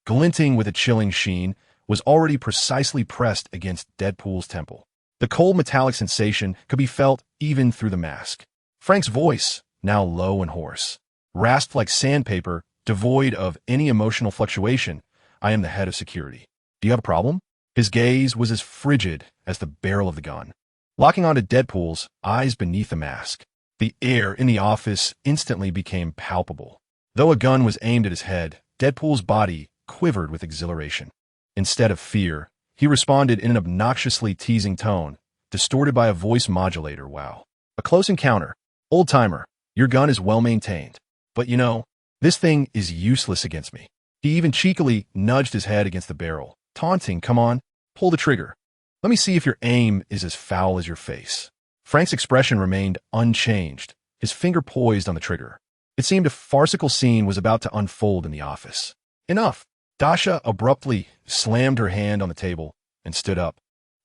glinting with a chilling sheen, was already precisely pressed against Deadpool's temple. The cold metallic sensation could be felt even through the mask. Frank's voice, now low and hoarse, rasped like sandpaper, devoid of any emotional fluctuation. I am the head of security. Do you have a problem? His gaze was as frigid as the barrel of the gun, locking onto Deadpool's eyes beneath the mask. The air in the office instantly became palpable. Though a gun was aimed at his head, Deadpool's body quivered with exhilaration. Instead of fear, he responded in an obnoxiously teasing tone, distorted by a voice modulator. Wow. A close encounter. Old-timer, your gun is well maintained. But you know, this thing is useless against me. He even cheekily nudged his head against the barrel, taunting, come on, pull the trigger. Let me see if your aim is as foul as your face. Frank's expression remained unchanged, his finger poised on the trigger. It seemed a farcical scene was about to unfold in the office. Enough. Dasha abruptly slammed her hand on the table and stood up,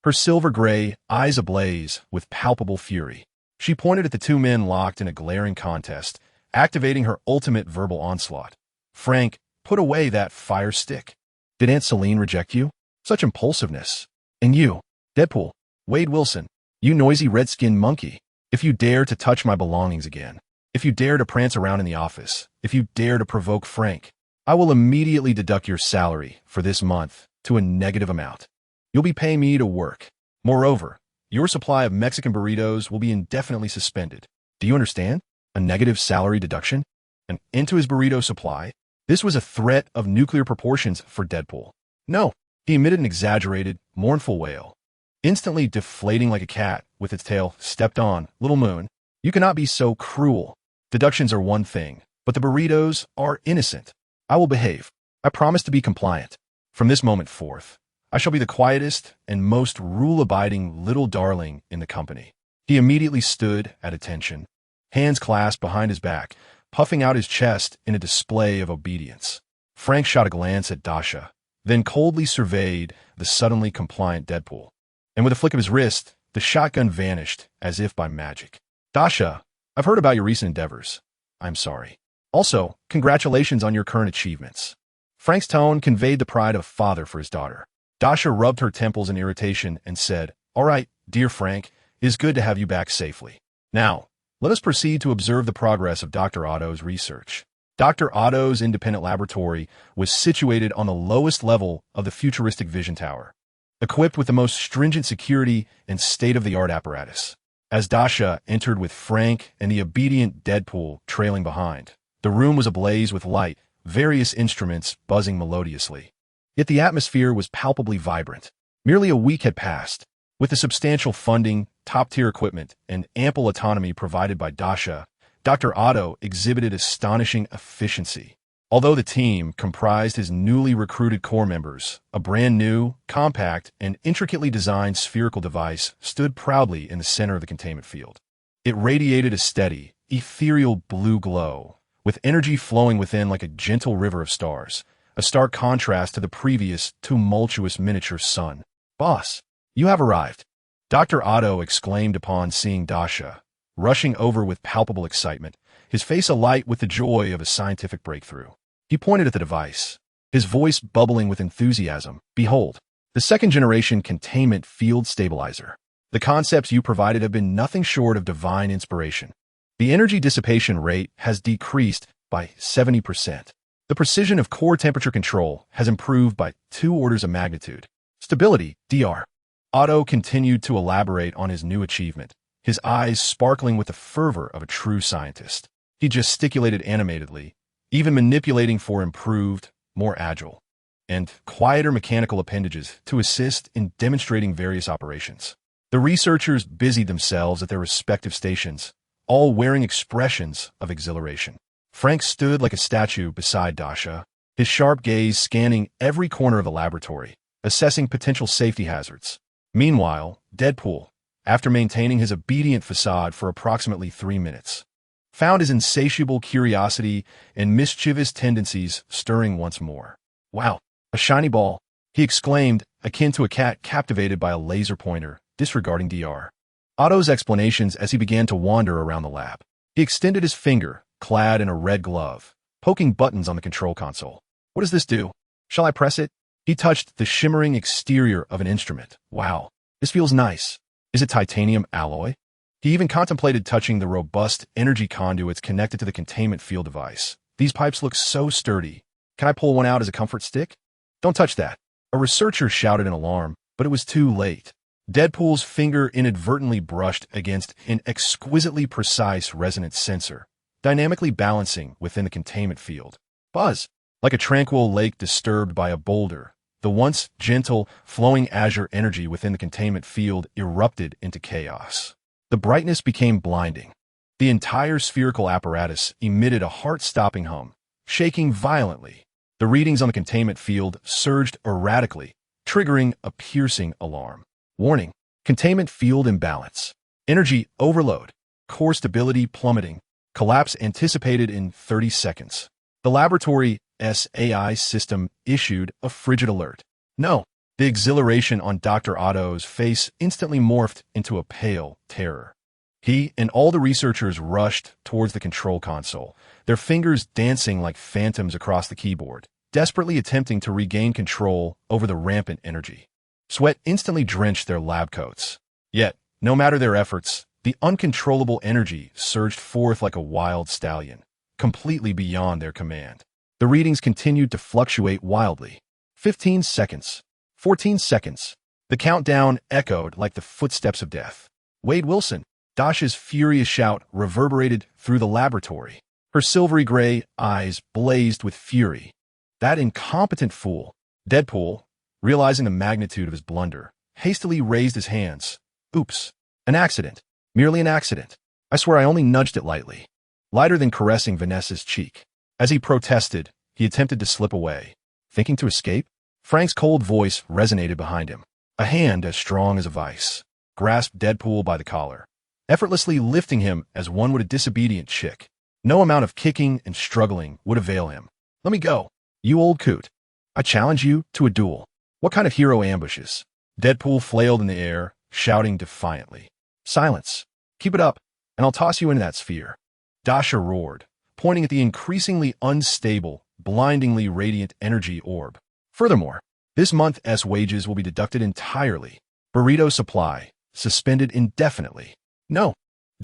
her silver-gray eyes ablaze with palpable fury. She pointed at the 2 men locked in a glaring contest, activating her ultimate verbal onslaught. Frank, put away that fire stick. Did Aunt Celine reject you? Such impulsiveness. And you, Deadpool, Wade Wilson, you noisy red-skinned monkey. If you dare to touch my belongings again, if you dare to prance around in the office, if you dare to provoke Frank, I will immediately deduct your salary for this month to a negative amount. You'll be paying me to work. Moreover, your supply of Mexican burritos will be indefinitely suspended. Do you understand? A negative salary deduction? And into his burrito supply? This was a threat of nuclear proportions for Deadpool. No, he emitted an exaggerated, mournful wail, instantly deflating like a cat with its tail stepped on. Little Moon, you cannot be so cruel. Deductions are one thing, but the burritos are innocent. I will behave. I promise to be compliant. From this moment forth, I shall be the quietest and most rule-abiding little darling in the company. He immediately stood at attention, hands clasped behind his back, puffing out his chest in a display of obedience. Frank shot a glance at Dasha, then coldly surveyed the suddenly compliant Deadpool. And with a flick of his wrist, the shotgun vanished as if by magic. Dasha, I've heard about your recent endeavors. I'm sorry. Also, congratulations on your current achievements. Frank's tone conveyed the pride of a father for his daughter. Dasha rubbed her temples in irritation and said, All right, dear Frank, it is good to have you back safely. Now, let us proceed to observe the progress of Dr. Otto's research. Dr. Otto's independent laboratory was situated on the lowest level of the futuristic Vision Tower, equipped with the most stringent security and state-of-the-art apparatus. As Dasha entered with Frank and the obedient Deadpool trailing behind, the room was ablaze with light, various instruments buzzing melodiously. Yet the atmosphere was palpably vibrant. Merely a week had passed. With the substantial funding, top-tier equipment, and ample autonomy provided by Dasha, Dr. Otto exhibited astonishing efficiency. Although the team comprised his newly recruited core members, a brand-new, compact, and intricately designed spherical device stood proudly in the center of the containment field. It radiated a steady, ethereal blue glow, with energy flowing within like a gentle river of stars, a stark contrast to the previous, tumultuous miniature sun. Boss, you have arrived, Dr. Otto exclaimed upon seeing Dasha, rushing over with palpable excitement, his face alight with the joy of a scientific breakthrough. He pointed at the device, his voice bubbling with enthusiasm. Behold, the second-generation containment field stabilizer. The concepts you provided have been nothing short of divine inspiration. The energy dissipation rate has decreased by 70%. The precision of core temperature control has improved by 2 orders of magnitude. Stability, Dr. Otto continued to elaborate on his new achievement, his eyes sparkling with the fervor of a true scientist. He gesticulated animatedly, even manipulating for improved, more agile, and quieter mechanical appendages to assist in demonstrating various operations. The researchers busied themselves at their respective stations, all wearing expressions of exhilaration. Frank stood like a statue beside Dasha, his sharp gaze scanning every corner of the laboratory, assessing potential safety hazards. Meanwhile, Deadpool, after maintaining his obedient facade for approximately 3 minutes, found his insatiable curiosity and mischievous tendencies stirring once more. Wow, a shiny ball, he exclaimed, akin to a cat captivated by a laser pointer, disregarding Dr. Otto's explanations as he began to wander around the lab. He extended his finger, clad in a red glove, poking buttons on the control console. What does this do? Shall I press it? He touched the shimmering exterior of an instrument. Wow, this feels nice. Is it titanium alloy? He even contemplated touching the robust energy conduits connected to the containment field device. These pipes look so sturdy. Can I pull one out as a comfort stick? Don't touch that. A researcher shouted in alarm, but it was too late. Deadpool's finger inadvertently brushed against an exquisitely precise resonance sensor, dynamically balancing within the containment field. Buzz! Like a tranquil lake disturbed by a boulder, the once gentle, flowing azure energy within the containment field erupted into chaos. The brightness became blinding. The entire spherical apparatus emitted a heart-stopping hum, shaking violently. The readings on the containment field surged erratically, triggering a piercing alarm. Warning: containment field imbalance. Energy overload. Core stability plummeting. Collapse anticipated in 30 seconds. The laboratory's AI system issued a frigid alert. No. The exhilaration on Dr. Otto's face instantly morphed into a pale terror. He and all the researchers rushed towards the control console, their fingers dancing like phantoms across the keyboard, desperately attempting to regain control over the rampant energy. Sweat instantly drenched their lab coats. Yet, no matter their efforts, the uncontrollable energy surged forth like a wild stallion, completely beyond their command. The readings continued to fluctuate wildly. 15 seconds. 14 seconds. The countdown echoed like the footsteps of death. Wade Wilson! Dasha's furious shout reverberated through the laboratory. Her silvery gray eyes blazed with fury. That incompetent fool! Deadpool, realizing the magnitude of his blunder, hastily raised his hands. Oops. An accident. Merely an accident. I swear I only nudged it lightly. Lighter than caressing Vanessa's cheek. As he protested, he attempted to slip away. Thinking to escape? Frank's cold voice resonated behind him. A hand as strong as a vice grasped Deadpool by the collar, effortlessly lifting him as one would a disobedient chick. No amount of kicking and struggling would avail him. Let me go. You old coot. I challenge you to a duel. What kind of hero ambushes? Deadpool flailed in the air, shouting defiantly. Silence. Keep it up, and I'll toss you into that sphere. Dasha roared, pointing at the increasingly unstable, blindingly radiant energy orb. Furthermore, this month's wages will be deducted entirely. Burrito supply, suspended indefinitely. No.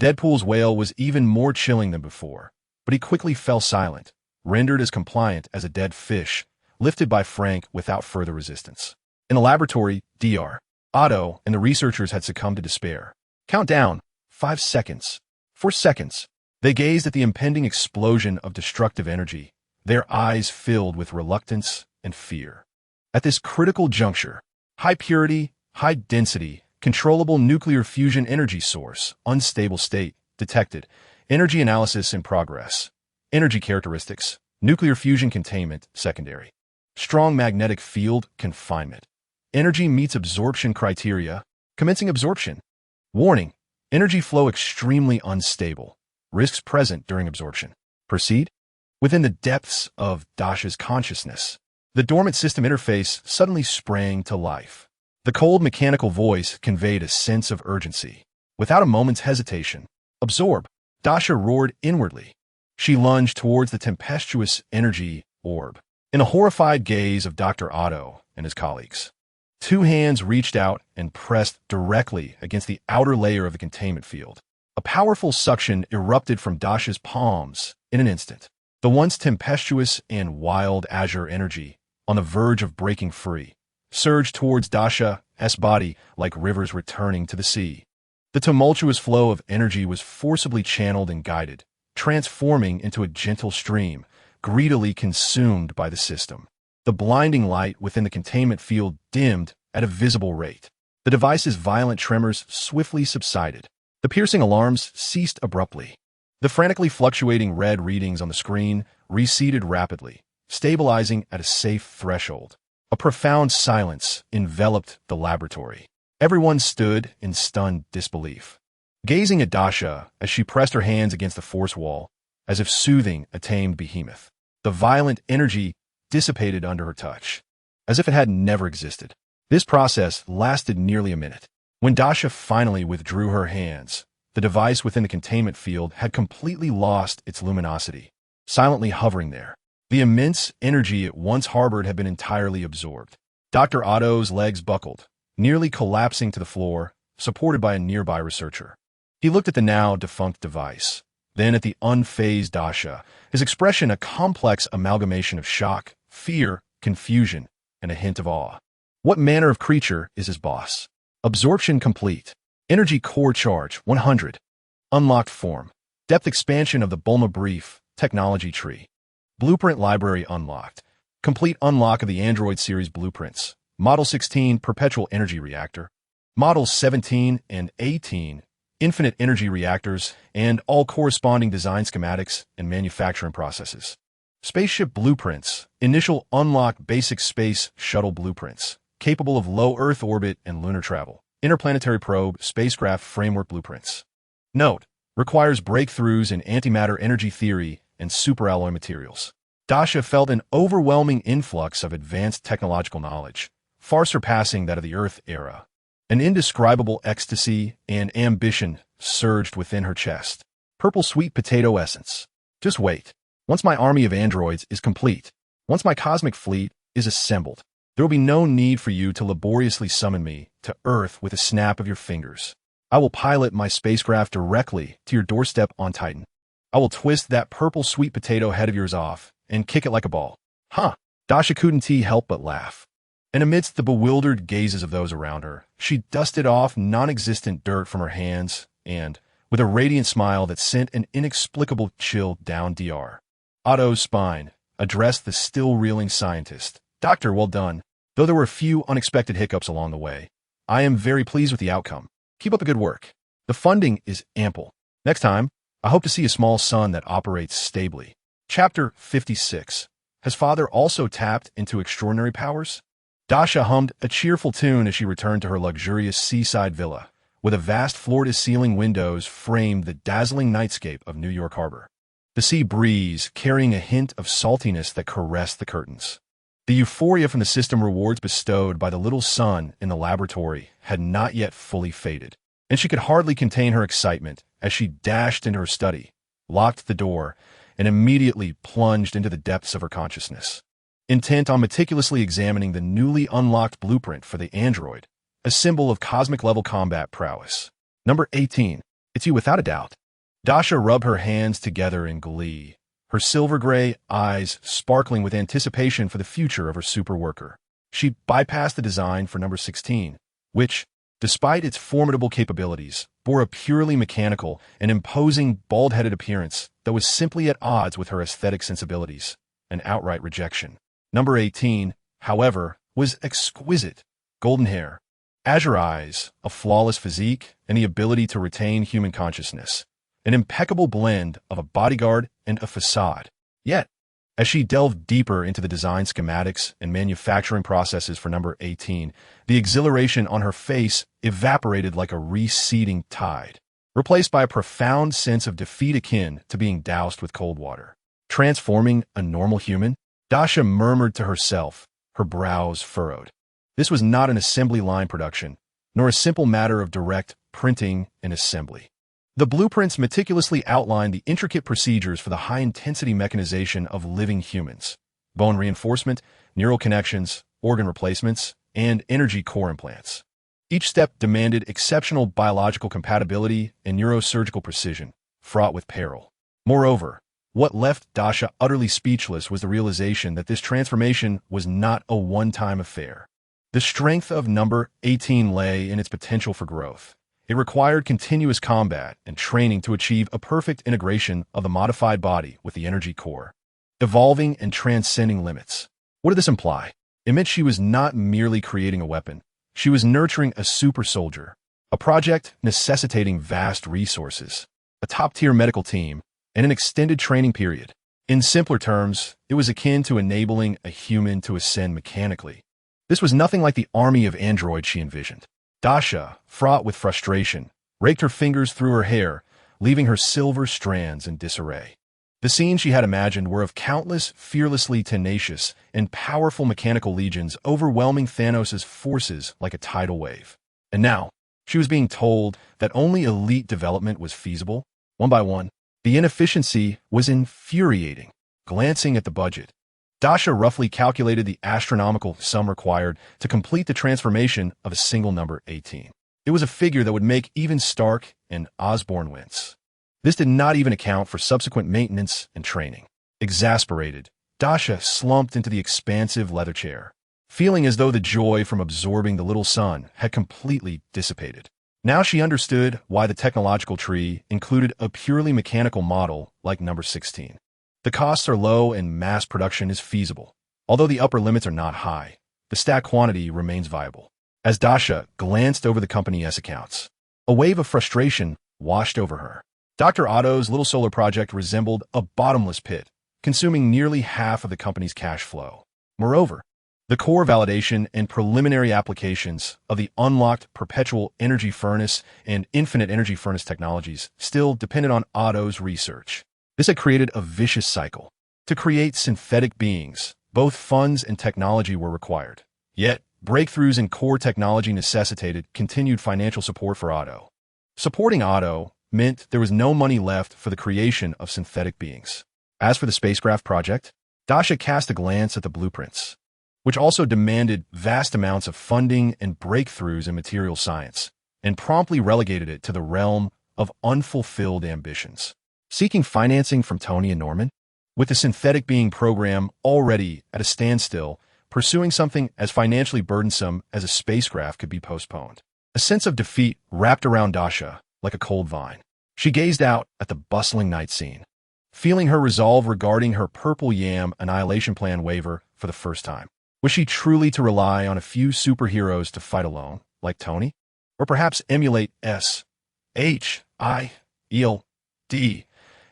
Deadpool's wail was even more chilling than before, but he quickly fell silent, rendered as compliant as a dead fish, lifted by Frank without further resistance. In the laboratory, Dr. Otto and the researchers had succumbed to despair. Countdown. 5 seconds. 4 seconds. They gazed at the impending explosion of destructive energy, their eyes filled with reluctance and fear. At this critical juncture, high purity, high density, controllable nuclear fusion energy source, unstable state, detected. Energy analysis in progress. Energy characteristics, nuclear fusion containment, secondary. Strong magnetic field, confinement. Energy meets absorption criteria, commencing absorption. Warning, energy flow extremely unstable. Risks present during absorption. Proceed. Within the depths of Dasha's consciousness, the dormant system interface suddenly sprang to life. The cold mechanical voice conveyed a sense of urgency. Without a moment's hesitation, absorb. Dasha roared inwardly. She lunged towards the tempestuous energy orb. In a horrified gaze of Dr. Otto and his colleagues, 2 hands reached out and pressed directly against the outer layer of the containment field. A powerful suction erupted from Dasha's palms in an instant. The once tempestuous and wild azure energy, on the verge of breaking free, surged towards Dasha's body like rivers returning to the sea. The tumultuous flow of energy was forcibly channeled and guided, transforming into a gentle stream, greedily consumed by the system. The blinding light within the containment field dimmed at a visible rate. The device's violent tremors swiftly subsided. The piercing alarms ceased abruptly. The frantically fluctuating red readings on the screen receded rapidly, stabilizing at a safe threshold. A profound silence enveloped the laboratory. Everyone stood in stunned disbelief, gazing at Dasha as she pressed her hands against the force wall, as if soothing a tamed behemoth. The violent energy dissipated under her touch, as if it had never existed. This process lasted nearly a minute. When Dasha finally withdrew her hands, the device within the containment field had completely lost its luminosity, silently hovering there. The immense energy it once harbored had been entirely absorbed. Dr. Otto's legs buckled, nearly collapsing to the floor, supported by a nearby researcher. He looked at the now defunct device, then at the unfazed Dasha, his expression a complex amalgamation of shock, fear, confusion, and a hint of awe. What manner of creature is his boss? Absorption complete. Energy core charge 100. Unlocked form. Depth expansion of the Bulma Brief technology tree. Blueprint library unlocked. Complete unlock of the Android series blueprints. Model 16 perpetual energy reactor. Models 17 and 18 infinite energy reactors, and all corresponding design schematics and manufacturing processes. Spaceship blueprints. Initial unlock basic space shuttle blueprints, capable of low Earth orbit and lunar travel. Interplanetary probe spacecraft framework blueprints. Note: requires breakthroughs in antimatter energy theory and superalloy materials. Dasha felt an overwhelming influx of advanced technological knowledge, far surpassing that of the Earth era. An indescribable ecstasy and ambition surged within her chest. Purple sweet potato essence. Just wait. Once my army of androids is complete, once my cosmic fleet is assembled, there will be no need for you to laboriously summon me to Earth with a snap of your fingers. I will pilot my spacecraft directly to your doorstep on Titan. I will twist that purple sweet potato head of yours off and kick it like a ball. Huh. Dasha couldn't help but laugh. And amidst the bewildered gazes of those around her, she dusted off non-existent dirt from her hands and, with a radiant smile that sent an inexplicable chill down Dr. Otto's spine, addressed the still-reeling scientist. Doctor, well done. Though there were a few unexpected hiccups along the way, I am very pleased with the outcome. Keep up the good work. The funding is ample. Next time, I hope to see a small sun that operates stably. Chapter 56. Has Father also tapped into extraordinary powers? Dasha hummed a cheerful tune as she returned to her luxurious seaside villa, with a vast floor-to-ceiling windows framed the dazzling nightscape of New York Harbor. the sea breeze carrying a hint of saltiness that caressed the curtains. The euphoria from the system rewards bestowed by the little sun in the laboratory had not yet fully faded, and she could hardly contain her excitement as she dashed into her study, locked the door, and immediately plunged into the depths of her consciousness, intent on meticulously examining the newly unlocked blueprint for the android, a symbol of cosmic-level combat prowess. Number 18. It's you without a doubt. Dasha rubbed her hands together in glee, her silver-gray eyes sparkling with anticipation for the future of her superworker. She bypassed the design for number 16, which, despite its formidable capabilities, bore a purely mechanical and imposing bald-headed appearance that was simply at odds with her aesthetic sensibilities, an outright rejection. Number 18, however, was exquisite. Golden hair, azure eyes, a flawless physique, and the ability to retain human consciousness. An impeccable blend of a bodyguard and a facade. Yet, as she delved deeper into the design schematics and manufacturing processes for number 18, the exhilaration on her face evaporated like a receding tide, replaced by a profound sense of defeat akin to being doused with cold water. Transforming a normal human? Dasha murmured to herself, her brows furrowed. This was not an assembly line production, nor a simple matter of direct printing and assembly. The blueprints meticulously outlined the intricate procedures for the high-intensity mechanization of living humans: bone reinforcement, neural connections, organ replacements, and energy core implants. Each step demanded exceptional biological compatibility and neurosurgical precision, fraught with peril. Moreover, what left Dasha utterly speechless was the realization that this transformation was not a one-time affair. The strength of number 18 lay in its potential for growth. It required continuous combat and training to achieve a perfect integration of the modified body with the energy core, evolving and transcending limits. What did this imply? It meant she was not merely creating a weapon. She was nurturing a super soldier, a project necessitating vast resources, a top-tier medical team, and an extended training period. In simpler terms, it was akin to enabling a human to ascend mechanically. This was nothing like the army of androids she envisioned. Dasha, fraught with frustration, raked her fingers through her hair, leaving her silver strands in disarray. The scenes she had imagined were of countless, fearlessly tenacious, and powerful mechanical legions overwhelming Thanos' forces like a tidal wave. And now, she was being told that only elite development was feasible. One by one, the inefficiency was infuriating. Glancing at the budget, Dasha roughly calculated the astronomical sum required to complete the transformation of a single number 18. It was a figure that would make even Stark and Osborn wince. This did not even account for subsequent maintenance and training. Exasperated, Dasha slumped into the expansive leather chair, feeling as though the joy from absorbing the little sun had completely dissipated. Now she understood why the technological tree included a purely mechanical model like number 16. The costs are low and mass production is feasible. Although the upper limits are not high, the stack quantity remains viable. As Dasha glanced over the company's accounts, a wave of frustration washed over her. Dr. Otto's little solar project resembled a bottomless pit, consuming nearly half of the company's cash flow. Moreover, the core validation and preliminary applications of the unlocked perpetual energy furnace and infinite energy furnace technologies still depended on Otto's research. This had created a vicious cycle. To create synthetic beings, both funds and technology were required. Yet, breakthroughs in core technology necessitated continued financial support for Otto. Supporting Otto meant there was no money left for the creation of synthetic beings. As for the spacecraft project, Dasha cast a glance at the blueprints, which also demanded vast amounts of funding and breakthroughs in material science, and promptly relegated it to the realm of unfulfilled ambitions. Seeking financing from Tony and Norman? With the synthetic being program already at a standstill, pursuing something as financially burdensome as a spacecraft could be postponed. A sense of defeat wrapped around Dasha like a cold vine. She gazed out at the bustling night scene, feeling her resolve regarding her purple yam annihilation plan waver for the first time. Was she truly to rely on a few superheroes to fight alone, like Tony? Or perhaps emulate S.H.I.E.L.D.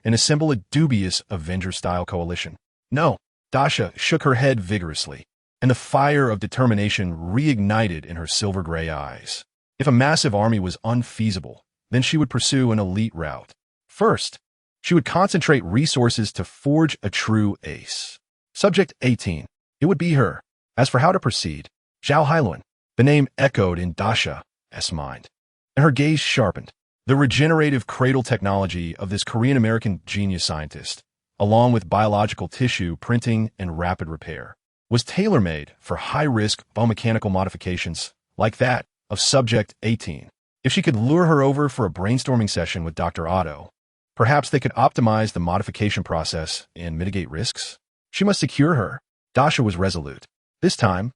and assemble a dubious Avenger-style coalition? No, Dasha shook her head vigorously, and the fire of determination reignited in her silver-gray eyes. If a massive army was unfeasible, then she would pursue an elite route. First, She would concentrate resources to forge a true ace. Subject 18. It would be her. As for how to proceed, Zhao Hailuan. The name echoed in Dasha's mind, and her gaze sharpened. The regenerative cradle technology of this Korean-American genius scientist, along with biological tissue printing and rapid repair, was tailor-made for high-risk biomechanical modifications like that of Subject 18. If she could lure her over for a brainstorming session with Dr. Otto, perhaps they could optimize the modification process and mitigate risks. She must secure her. Dasha was resolute. This time,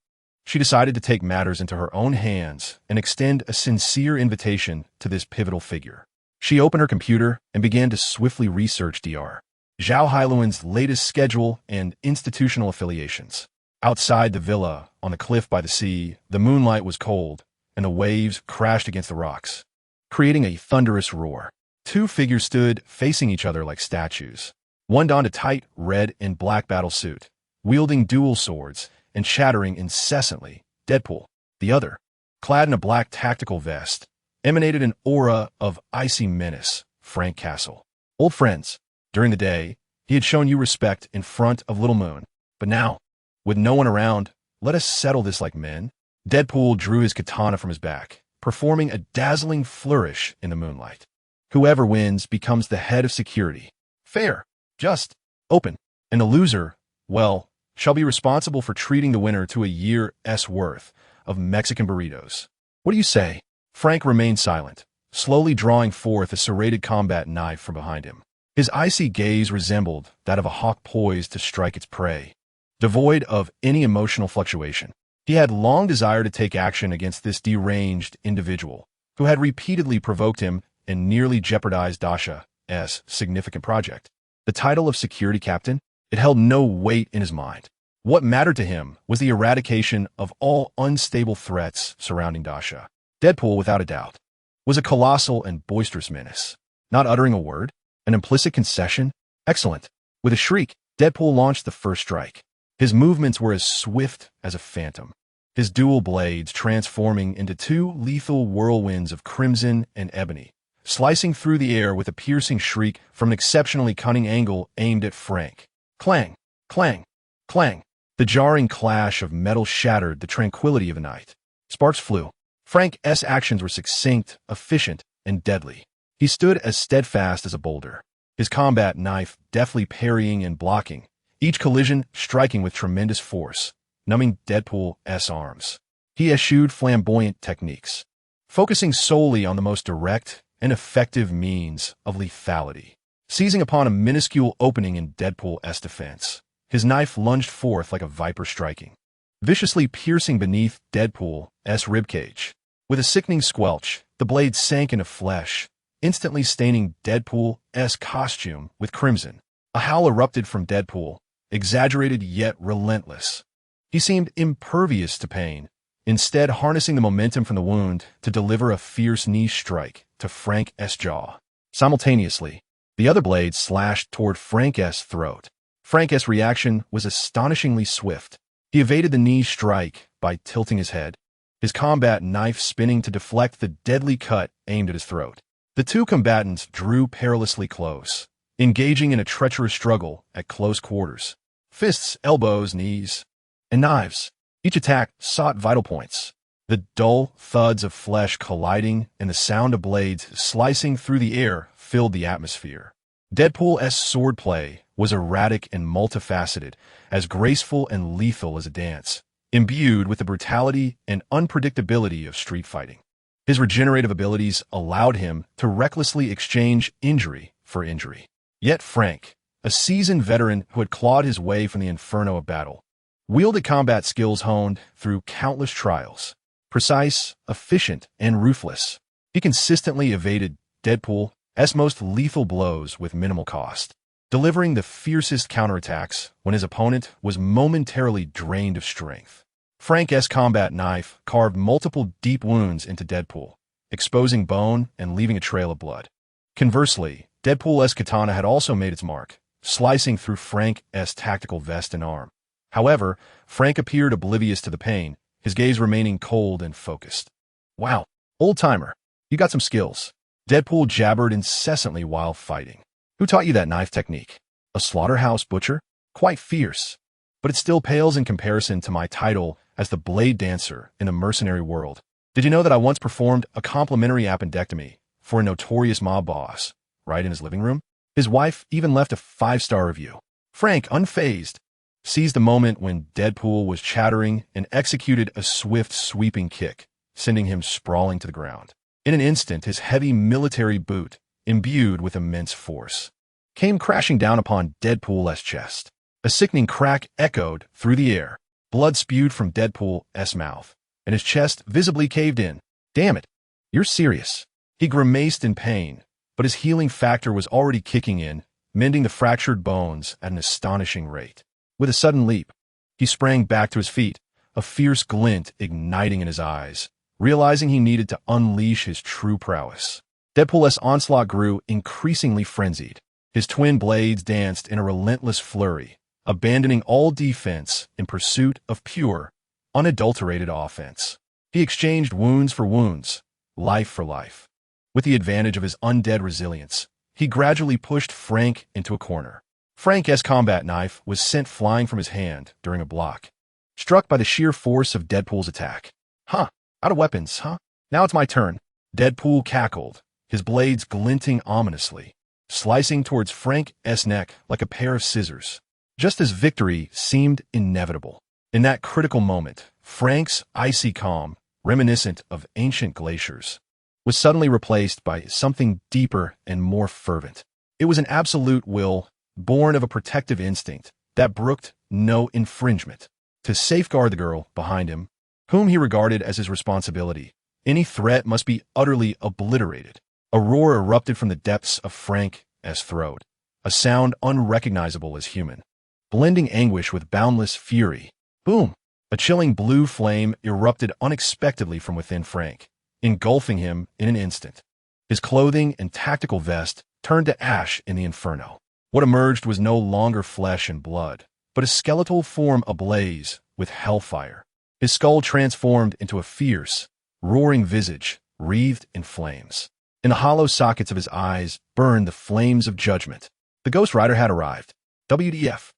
she decided to take matters into her own hands and extend a sincere invitation to this pivotal figure. She opened her computer and began to swiftly research Dr. Zhao Hailuan's latest schedule and institutional affiliations. Outside the villa, on the cliff by the sea, the moonlight was cold, and the waves crashed against the rocks, creating a thunderous roar. Two figures stood facing each other like statues. One donned a tight red and black battle suit, wielding dual swords and chattering incessantly. Deadpool. The other, clad in a black tactical vest, emanated an aura of icy menace. Frank Castle. Old friends. During the day, he had shown you respect in front of Little Moon. But now, with no one around, let us settle this like men. Deadpool drew his katana from his back, performing a dazzling flourish in the moonlight. Whoever wins becomes the head of security. Fair, just, open. And the loser, well, shall be responsible for treating the winner to a year's worth of Mexican burritos. What do you say? Frank remained silent, slowly drawing forth a serrated combat knife from behind him. His icy gaze resembled that of a hawk poised to strike its prey, devoid of any emotional fluctuation. He had long desired to take action against this deranged individual, who had repeatedly provoked him and nearly jeopardized Dasha's significant project. The title of security captain, it held no weight in his mind. What mattered to him was the eradication of all unstable threats surrounding Dasha. Deadpool, without a doubt, was a colossal and boisterous menace. Not uttering a word, an implicit concession. Excellent. With a shriek, Deadpool launched the first strike. His movements were as swift as a phantom, his dual blades transforming into two lethal whirlwinds of crimson and ebony, slicing through the air with a piercing shriek from an exceptionally cunning angle aimed at Frank. Clang, clang, clang. The jarring clash of metal shattered the tranquility of the night. Sparks flew. Frank's actions were succinct, efficient, and deadly. He stood as steadfast as a boulder, his combat knife deftly parrying and blocking, each collision striking with tremendous force, numbing Deadpool's arms. He eschewed flamboyant techniques, focusing solely on the most direct and effective means of lethality. Seizing upon a minuscule opening in Deadpool's defense, his knife lunged forth like a viper striking, viciously piercing beneath Deadpool's ribcage. With a sickening squelch, the blade sank into flesh, instantly staining Deadpool's costume with crimson. A howl erupted from Deadpool, exaggerated yet relentless. He seemed impervious to pain, instead harnessing the momentum from the wound to deliver a fierce knee strike to Frank's jaw. Simultaneously, the other blade slashed toward Frank's throat. Frank's reaction was astonishingly swift. He evaded the knee strike by tilting his head, his combat knife spinning to deflect the deadly cut aimed at his throat. The two combatants drew perilously close, engaging in a treacherous struggle at close quarters. Fists, elbows, knees, and knives. Each attack sought vital points. The dull thuds of flesh colliding and the sound of blades slicing through the air filled the atmosphere. Deadpool's swordplay was erratic and multifaceted, as graceful and lethal as a dance, imbued with the brutality and unpredictability of street fighting. His regenerative abilities allowed him to recklessly exchange injury for injury. Yet Frank, a seasoned veteran who had clawed his way from the inferno of battle, wielded combat skills honed through countless trials. Precise, efficient, and ruthless, he consistently evaded Deadpool's most lethal blows with minimal cost, delivering the fiercest counterattacks when his opponent was momentarily drained of strength. Frank's combat knife carved multiple deep wounds into Deadpool, exposing bone and leaving a trail of blood. Conversely, Deadpool's katana had also made its mark, slicing through Frank's tactical vest and arm. However, Frank appeared oblivious to the pain, his gaze remaining cold and focused. Wow, old-timer, you got some skills. Deadpool jabbered incessantly while fighting. Who taught you that knife technique? A slaughterhouse butcher? Quite fierce. But it still pales in comparison to my title as the blade dancer in the mercenary world. Did you know that I once performed a complimentary appendectomy for a notorious mob boss, right in his living room? His wife even left a 5-star review. Frank, unfazed, seized the moment when Deadpool was chattering and executed a swift, sweeping kick, sending him sprawling to the ground. In an instant, his heavy military boot, imbued with immense force, came crashing down upon Deadpool's chest. A sickening crack echoed through the air. Blood spewed from Deadpool's mouth, and his chest visibly caved in. Damn it, you're serious. He grimaced in pain, but his healing factor was already kicking in, mending the fractured bones at an astonishing rate. With a sudden leap, he sprang back to his feet, a fierce glint igniting in his eyes, realizing he needed to unleash his true prowess. Deadpool's onslaught grew increasingly frenzied. His twin blades danced in a relentless flurry, abandoning all defense in pursuit of pure, unadulterated offense. He exchanged wounds for wounds, life for life. With the advantage of his undead resilience, he gradually pushed Frank into a corner. Frank's combat knife was sent flying from his hand during a block, struck by the sheer force of Deadpool's attack. Huh, out of weapons, huh? Now it's my turn. Deadpool cackled, his blades glinting ominously, slicing towards Frank's neck like a pair of scissors. Just as victory seemed inevitable. In that critical moment, Frank's icy calm, reminiscent of ancient glaciers, was suddenly replaced by something deeper and more fervent. It was an absolute will, born of a protective instinct that brooked no infringement. To safeguard the girl behind him, whom he regarded as his responsibility, any threat must be utterly obliterated. A roar erupted from the depths of Frank's throat, a sound unrecognizable as human, blending anguish with boundless fury. Boom! A chilling blue flame erupted unexpectedly from within Frank, engulfing him in an instant. His clothing and tactical vest turned to ash in the inferno. What emerged was no longer flesh and blood, but a skeletal form ablaze with hellfire. His skull transformed into a fierce, roaring visage wreathed in flames. In the hollow sockets of his eyes burned the flames of judgment. The Ghost Rider had arrived. WTF.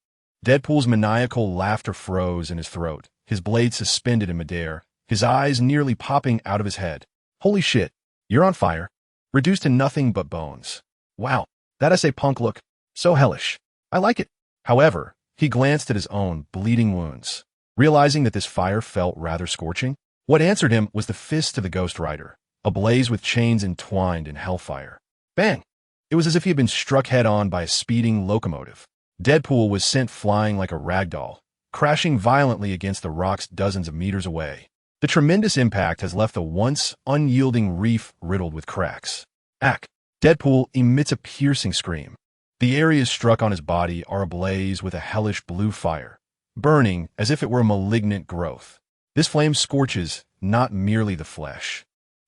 Deadpool's maniacal laughter froze in his throat, his blade suspended in midair, his eyes nearly popping out of his head. Holy shit, you're on fire. Reduced to nothing but bones. Wow, that is a punk look. So hellish. I like it. However, he glanced at his own bleeding wounds, realizing that this fire felt rather scorching. What answered him was the fist of the Ghost Rider, ablaze with chains entwined in hellfire. Bang! It was as if he had been struck head-on by a speeding locomotive. Deadpool was sent flying like a ragdoll, crashing violently against the rocks dozens of meters away. The tremendous impact has left the once unyielding reef riddled with cracks. Ack! Deadpool emits a piercing scream. The areas struck on his body are ablaze with a hellish blue fire, burning as if it were a malignant growth. This flame scorches not merely the flesh,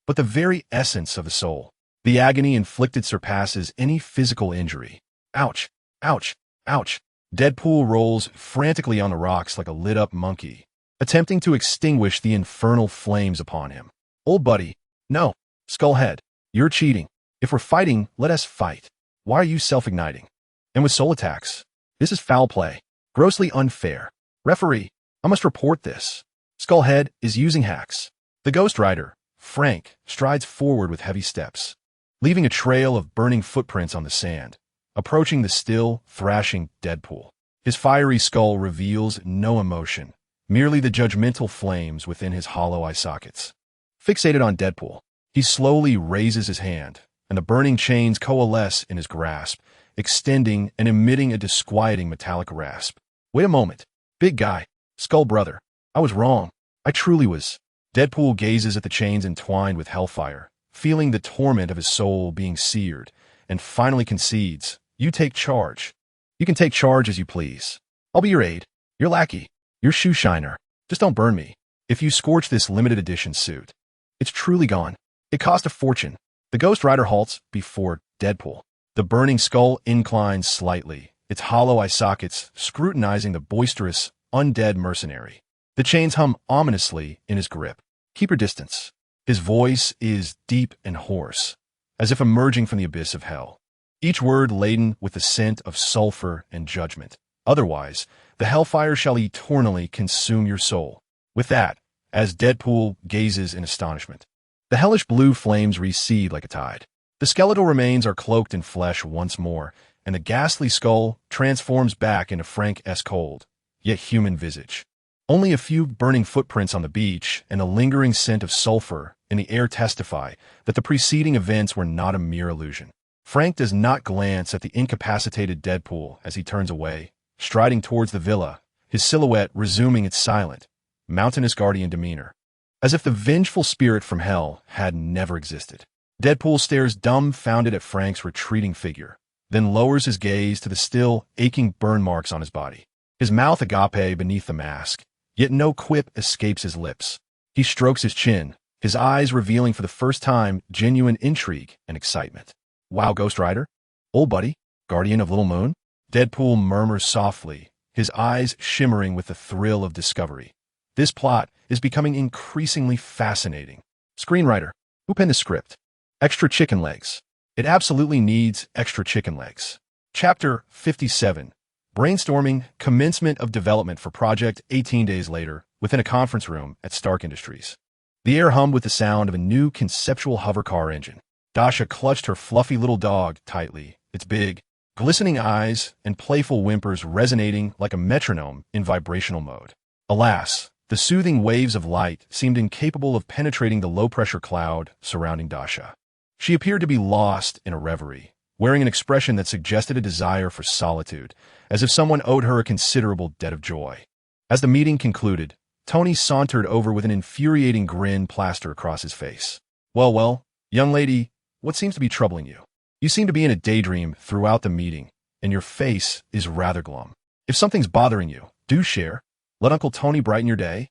but the very essence of the soul. The agony inflicted surpasses any physical injury. Ouch! Ouch! Ouch! Deadpool rolls frantically on the rocks like a lit-up monkey, attempting to extinguish the infernal flames upon him. Old buddy, no. Skullhead, you're cheating. If we're fighting, let us fight. Why are you self-igniting? And with soul attacks? This is foul play. Grossly unfair. Referee, I must report this. Skullhead is using hacks. The Ghost Rider, Frank, strides forward with heavy steps, leaving a trail of burning footprints on the sand, approaching the still, thrashing Deadpool. His fiery skull reveals no emotion, merely the judgmental flames within his hollow eye sockets. Fixated on Deadpool, he slowly raises his hand, and the burning chains coalesce in his grasp, extending and emitting a disquieting metallic rasp. Wait a moment. Big guy. Skull brother. I was wrong. I truly was. Deadpool gazes at the chains entwined with hellfire, feeling the torment of his soul being seared, and finally concedes. You take charge. You can take charge as you please. I'll be your aide, your lackey, your shoe shiner. Just don't burn me. If you scorch this limited edition suit, it's truly gone. It cost a fortune. The Ghost Rider halts before Deadpool. The burning skull inclines slightly, its hollow eye sockets scrutinizing the boisterous, undead mercenary. The chains hum ominously in his grip. Keep your distance. His voice is deep and hoarse, as if emerging from the abyss of hell. each word laden with the scent of sulfur and judgment. Otherwise, the hellfire shall eternally consume your soul. With that, as Deadpool gazes in astonishment, the hellish blue flames recede like a tide. The skeletal remains are cloaked in flesh once more, and the ghastly skull transforms back into Frank's cold, yet human visage. Only a few burning footprints on the beach and a lingering scent of sulfur in the air testify that the preceding events were not a mere illusion. Frank does not glance at the incapacitated Deadpool as he turns away, striding towards the villa, his silhouette resuming its silent, mountainous guardian demeanor, as if the vengeful spirit from hell had never existed. Deadpool stares dumbfounded at Frank's retreating figure, then lowers his gaze to the still, aching burn marks on his body. His mouth agape beneath the mask, yet no quip escapes his lips. He strokes his chin, his eyes revealing for the first time genuine intrigue and excitement. Wow, Ghost Rider? Old buddy? Guardian of Little Moon? Deadpool murmurs softly, his eyes shimmering with the thrill of discovery. This plot is becoming increasingly fascinating. Screenwriter, who penned the script? Extra chicken legs. It absolutely needs extra chicken legs. Chapter 57. Brainstorming, commencement of development for project 18 days later, within a conference room at Stark Industries. The air hummed with the sound of a new conceptual hovercar engine. Dasha clutched her fluffy little dog tightly, its big, glistening eyes and playful whimpers resonating like a metronome in vibrational mode. Alas, the soothing waves of light seemed incapable of penetrating the low-pressure cloud surrounding Dasha. She appeared to be lost in a reverie, wearing an expression that suggested a desire for solitude, as if someone owed her a considerable debt of joy. As the meeting concluded, Tony sauntered over with an infuriating grin plastered across his face. Well, young lady, what seems to be troubling you? You seem to be in a daydream throughout the meeting, and your face is rather glum. If something's bothering you, do share. Let Uncle Tony brighten your day.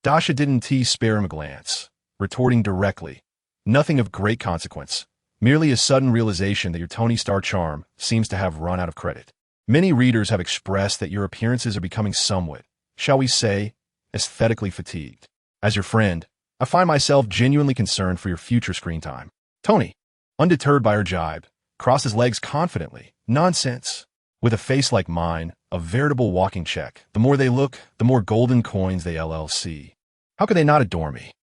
Dasha didn't spare him a glance, retorting directly. Nothing of great consequence, merely a sudden realization that your Tony Stark charm seems to have run out of credit. Many readers have expressed that your appearances are becoming somewhat, shall we say, aesthetically fatigued. As your friend, I find myself genuinely concerned for your future screen time. Tony, undeterred by her jibe, crossed his legs confidently. Nonsense. With a face like mine, a veritable walking check. The more they look, the more golden coins they LLC. How could they not adore me?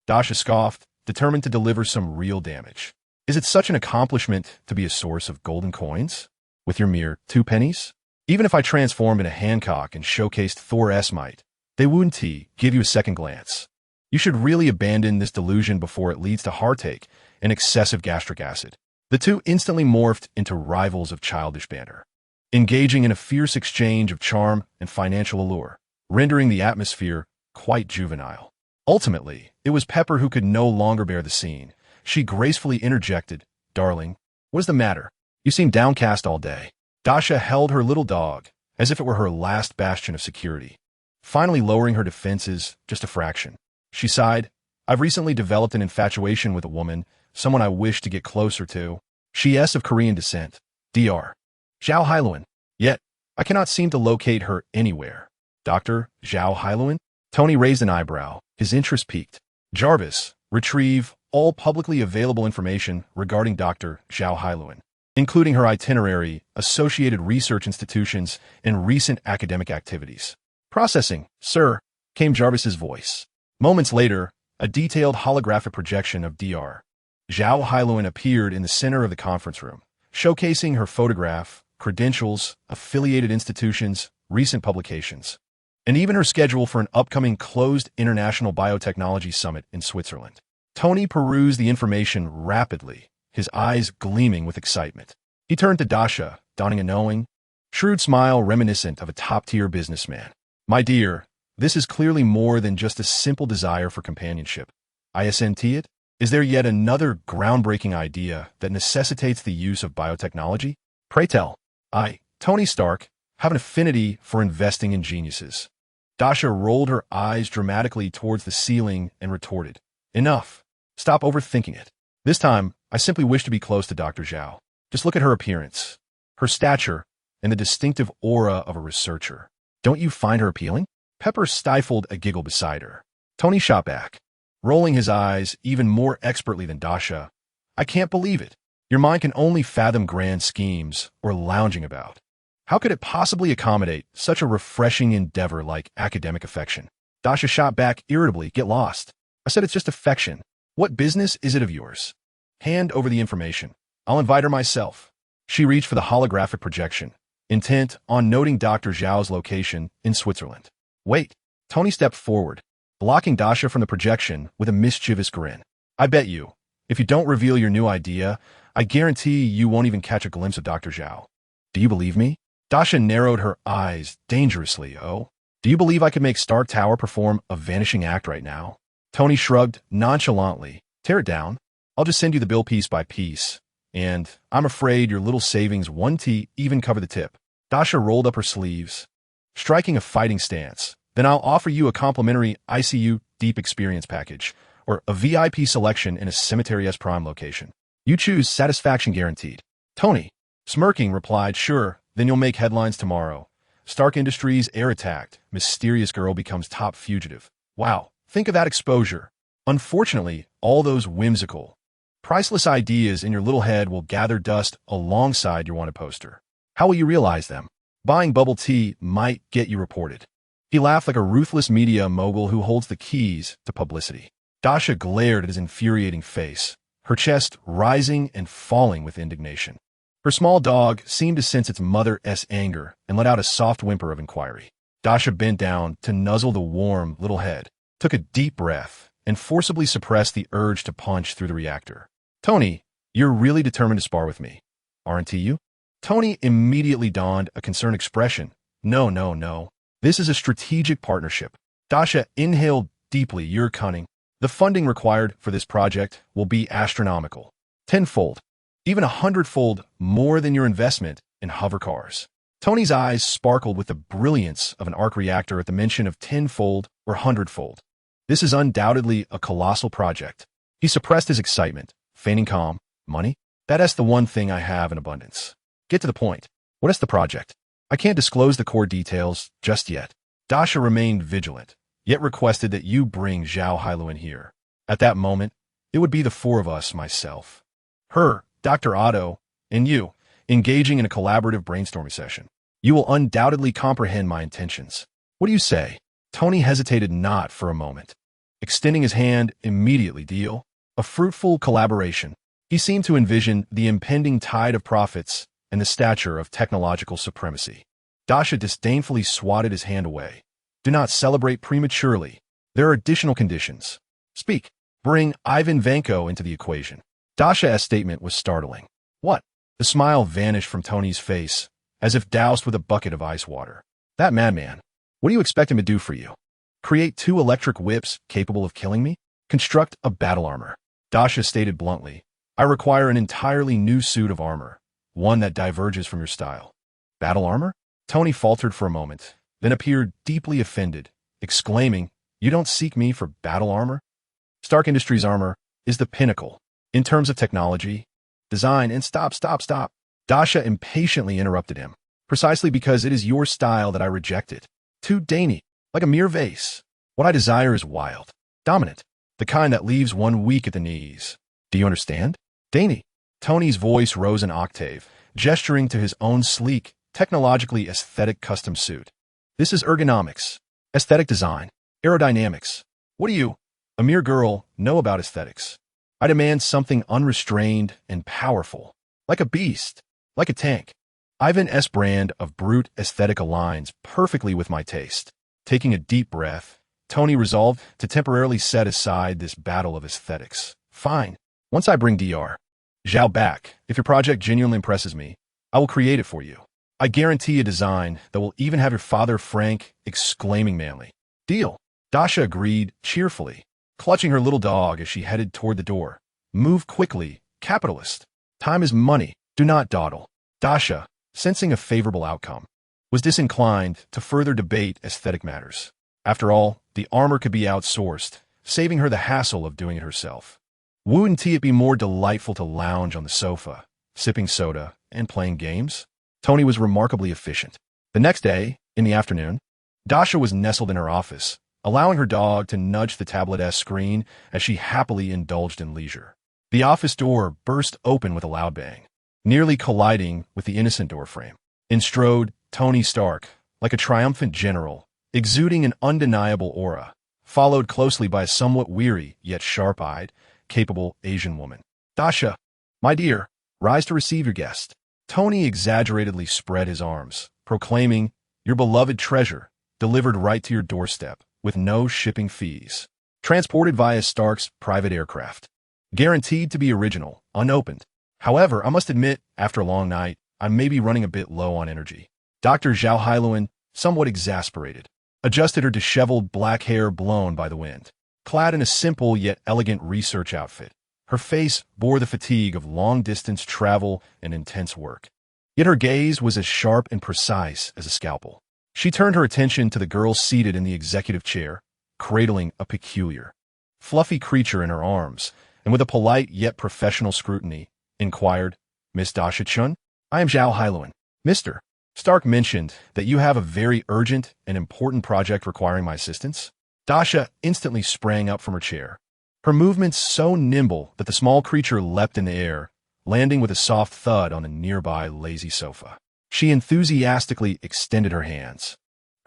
Dasha scoffed, determined to deliver some real damage. Is it such an accomplishment to be a source of golden coins? With your mere 2 pennies? Even if I transformed into Hancock and showcased Thor's might, they wouldn't give you a second glance. You should really abandon this delusion before it leads to heartache and excessive gastric acid. The two instantly morphed into rivals of childish banter, engaging in a fierce exchange of charm and financial allure, rendering the atmosphere quite juvenile. Ultimately, it was Pepper who could no longer bear the scene. She gracefully interjected, Darling, what is the matter? You seem downcast all day. Dasha held her little dog, as if it were her last bastion of security. Finally lowering her defenses just a fraction, she sighed, I've recently developed an infatuation with a woman, someone I wish to get closer to. She is of Korean descent. Dr. Zhao Hailuan. Yet, I cannot seem to locate her anywhere. Dr. Zhao Hailuan? Tony raised an eyebrow, his interest piqued. Jarvis, retrieve all publicly available information regarding Dr. Zhao Hailuan, including her itinerary, associated research institutions, and recent academic activities. Processing, sir, came Jarvis's voice. Moments later, a detailed holographic projection of Dr. Zhao Hailuan appeared in the center of the conference room, showcasing her photograph, credentials, affiliated institutions, recent publications, and even her schedule for an upcoming closed International Biotechnology Summit in Switzerland. Tony perused the information rapidly, his eyes gleaming with excitement. He turned to Dasha, donning a knowing, shrewd smile reminiscent of a top-tier businessman. My dear, this is clearly more than just a simple desire for companionship. Isn't it? Is there yet another groundbreaking idea that necessitates the use of biotechnology? Pray tell. I, Tony Stark, have an affinity for investing in geniuses. Dasha rolled her eyes dramatically towards the ceiling and retorted, Enough. Stop overthinking it. This time, I simply wish to be close to Dr. Zhao. Just look at her appearance, her stature, and the distinctive aura of a researcher. Don't you find her appealing? Pepper stifled a giggle beside her. Tony shot back, rolling his eyes even more expertly than Dasha. I can't believe it. Your mind can only fathom grand schemes or lounging about. How could it possibly accommodate such a refreshing endeavor like academic affection? Dasha shot back irritably. Get lost. I said it's just affection. What business is it of yours? Hand over the information. I'll invite her myself. She reached for the holographic projection, intent on noting Dr. Zhao's location in Switzerland. Wait. Tony stepped forward, blocking Dasha from the projection with a mischievous grin. I bet you, if you don't reveal your new idea, I guarantee you won't even catch a glimpse of Dr. Zhao. Do you believe me? Dasha narrowed her eyes dangerously. Oh, do you believe I could make Stark Tower perform a vanishing act right now? Tony shrugged nonchalantly. Tear it down. I'll just send you the bill piece by piece. And I'm afraid your little savings won't even cover the tip. Dasha rolled up her sleeves, striking a fighting stance. Then I'll offer you a complimentary ICU Deep Experience package, or a VIP selection in a Cemetery S Prime location. You choose, satisfaction guaranteed. Tony, smirking, replied, sure, then you'll make headlines tomorrow. Stark Industries air attacked. Mysterious girl becomes top fugitive. Wow, think of that exposure. Unfortunately, all those whimsical, priceless ideas in your little head will gather dust alongside your wanted poster. How will you realize them? Buying bubble tea might get you reported. He laughed like a ruthless media mogul who holds the keys to publicity. Dasha glared at his infuriating face, her chest rising and falling with indignation. Her small dog seemed to sense its mother's anger and let out a soft whimper of inquiry. Dasha bent down to nuzzle the warm little head, took a deep breath, and forcibly suppressed the urge to punch through the reactor. Tony, you're really determined to spar with me, aren't you? Tony immediately donned a concerned expression. No. This is a strategic partnership. Dasha inhaled deeply. You're cunning. The funding required for this project will be astronomical. Tenfold, even 100-fold more than your investment in hover cars. Tony's eyes sparkled with the brilliance of an arc reactor at the mention of tenfold or 100-fold. This is undoubtedly a colossal project. He suppressed his excitement, feigning calm. Money? That's the one thing I have in abundance. Get to the point. What is the project? I can't disclose the core details just yet. Dasha remained vigilant, yet requested that you bring Zhao Hailu in here. At that moment, it would be the four of us, myself, her, Dr. Otto, and you, engaging in a collaborative brainstorming session. You will undoubtedly comprehend my intentions. What do you say? Tony hesitated not for a moment, extending his hand immediately. Deal. A fruitful collaboration. He seemed to envision the impending tide of profits and the stature of technological supremacy. Dasha disdainfully swatted his hand away. Do not celebrate prematurely. There are additional conditions. Speak. Bring Ivan Vanko into the equation. Dasha's statement was startling. What? The smile vanished from Tony's face, as if doused with a bucket of ice water. That madman. What do you expect him to do for you? Create 2 electric whips capable of killing me? Construct a battle armor. Dasha stated bluntly. I require an entirely new suit of armor, one that diverges from your style. Battle armor? Tony faltered for a moment, then appeared deeply offended, exclaiming, you don't seek me for battle armor? Stark Industries armor is the pinnacle in terms of technology, design, and stop. Dasha impatiently interrupted him. Precisely because it is your style that I reject it. Too dainty, like a mere vase. What I desire is wild, dominant, the kind that leaves one weak at the knees. Do you understand? Dainty. Tony's voice rose an octave, gesturing to his own sleek, technologically aesthetic custom suit. This is ergonomics, aesthetic design, aerodynamics. What do you, a mere girl, know about aesthetics? I demand something unrestrained and powerful, like a beast, like a tank. Ivan S. brand of brute aesthetic aligns perfectly with my taste. Taking a deep breath, Tony resolved to temporarily set aside this battle of aesthetics. Fine. Once I bring Dr. Zhao back, if your project genuinely impresses me, I will create it for you. I guarantee a design that will even have your father Frank exclaiming manly. Deal. Dasha agreed cheerfully, clutching her little dog as she headed toward the door. Move quickly, capitalist. Time is money. Do not dawdle. Dasha, sensing a favorable outcome, was disinclined to further debate aesthetic matters. After all, the armor could be outsourced, saving her the hassle of doing it herself. Wouldn't it be more delightful to lounge on the sofa, sipping soda, and playing games? Tony was remarkably efficient. The next day, in the afternoon, Dasha was nestled in her office, allowing her dog to nudge the tablet's screen as she happily indulged in leisure. The office door burst open with a loud bang, nearly colliding with the innocent doorframe. In strode Tony Stark, like a triumphant general, exuding an undeniable aura, followed closely by a somewhat weary yet sharp-eyed, capable Asian woman. "Dasha, my dear, rise to receive your guest." Tony exaggeratedly spread his arms, proclaiming, "Your beloved treasure, delivered right to your doorstep, with no shipping fees. Transported via Stark's private aircraft. Guaranteed to be original, unopened. However, I must admit, after a long night, I may be running a bit low on energy." Dr. Zhao Hailuan, somewhat exasperated, adjusted her disheveled black hair blown by the wind. Clad in a simple yet elegant research outfit, her face bore the fatigue of long-distance travel and intense work. Yet her gaze was as sharp and precise as a scalpel. She turned her attention to the girl seated in the executive chair, cradling a peculiar, fluffy creature in her arms, and with a polite yet professional scrutiny, inquired, "Miss Dasha Chen? I am Zhao Hailuan. Mr. Stark mentioned that you have a very urgent and important project requiring my assistance." Dasha instantly sprang up from her chair, her movements so nimble that the small creature leapt in the air, landing with a soft thud on a nearby lazy sofa. She enthusiastically extended her hands,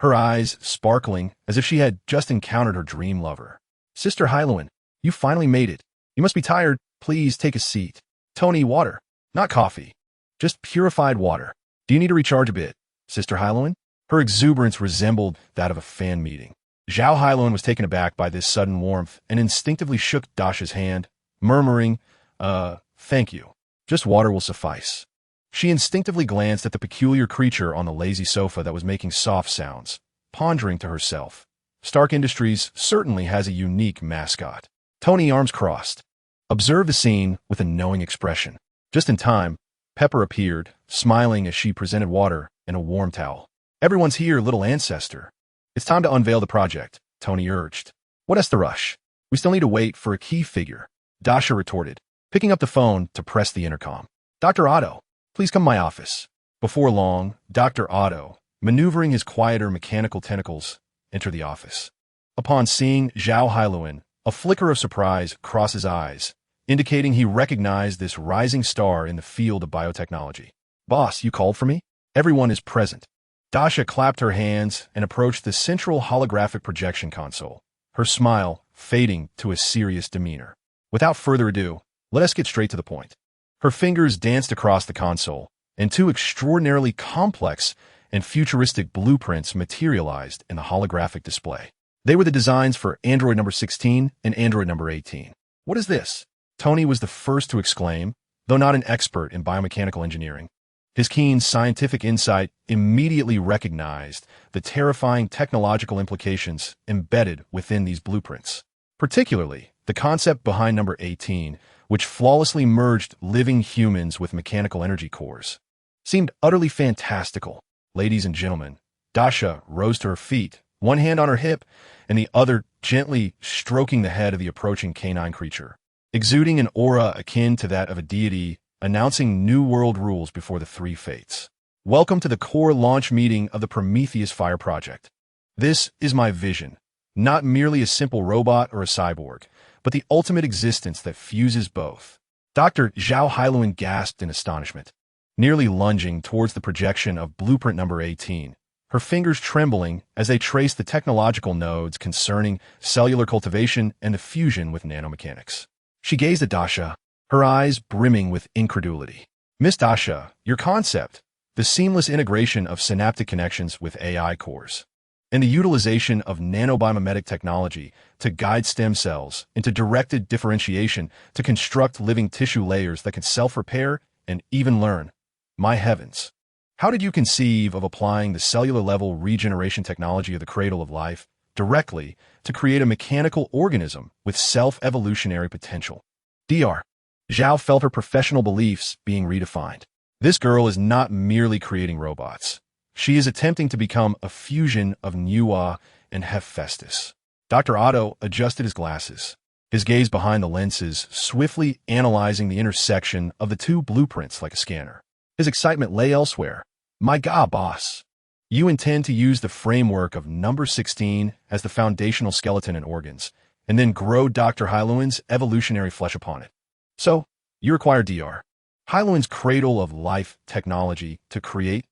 her eyes sparkling as if she had just encountered her dream lover. "Sister Hailuan, you finally made it. You must be tired. Please take a seat." "Tony, water. Not coffee. Just purified water. Do you need to recharge a bit, Sister Hailuan?" Her exuberance resembled that of a fan meeting. Zhao Hailuan was taken aback by this sudden warmth and instinctively shook Dasha's hand, murmuring, "Thank you. Just water will suffice." She instinctively glanced at the peculiar creature on the lazy sofa that was making soft sounds, pondering to herself, "Stark Industries certainly has a unique mascot." Tony, arms crossed, observed the scene with a knowing expression. Just in time, Pepper appeared, smiling as she presented water and a warm towel. "Everyone's here, little ancestor. It's time to unveil the project," Tony urged. "What has to rush? We still need to wait for a key figure," Dasha retorted, picking up the phone to press the intercom. "Dr. Otto, please come to my office." Before long, Dr. Otto, maneuvering his quieter mechanical tentacles, entered the office. Upon seeing Zhao Hailuan, a flicker of surprise crossed his eyes, indicating he recognized this rising star in the field of biotechnology. "Boss, you called for me? Everyone is present." Dasha clapped her hands and approached the central holographic projection console, her smile fading to a serious demeanor. "Without further ado, let us get straight to the point." Her fingers danced across the console, and two extraordinarily complex and futuristic blueprints materialized in the holographic display. They were the designs for Android number 16 and Android number 18. "What is this?" Tony was the first to exclaim, though not an expert in biomechanical engineering. His keen scientific insight immediately recognized the terrifying technological implications embedded within these blueprints, particularly the concept behind number 18, which flawlessly merged living humans with mechanical energy cores. Seemed utterly fantastical. "Ladies and gentlemen," Dasha rose to her feet, one hand on her hip and the other gently stroking the head of the approaching canine creature, exuding an aura akin to that of a deity, announcing new world rules before the three fates. "Welcome to the core launch meeting of the Prometheus Fire Project. This is my vision, not merely a simple robot or a cyborg, but the ultimate existence that fuses both." Dr. Zhao Hailuan gasped in astonishment, nearly lunging towards the projection of blueprint number 18, her fingers trembling as they traced the technological nodes concerning cellular cultivation and the fusion with nanomechanics. She gazed at Dasha, her eyes brimming with incredulity. "Miss Dasha, your concept, the seamless integration of synaptic connections with AI cores, and the utilization of nanobiomimetic technology to guide stem cells into directed differentiation to construct living tissue layers that can self-repair and even learn. My heavens. How did you conceive of applying the cellular-level regeneration technology of the cradle of life directly to create a mechanical organism with self-evolutionary potential?" Dr. Zhao felt her professional beliefs being redefined. This girl is not merely creating robots. She is attempting to become a fusion of Nuwa and Hephaestus. Dr. Otto adjusted his glasses, his gaze behind the lenses swiftly analyzing the intersection of the two blueprints like a scanner. His excitement lay elsewhere. "My God, boss. You intend to use the framework of number 16 as the foundational skeleton and organs, and then grow Dr. Hailuan's evolutionary flesh upon it. So, you require DR. Hyluan's cradle of life technology to create,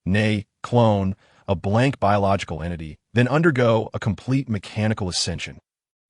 nay, clone, a blank biological entity, then undergo a complete mechanical ascension,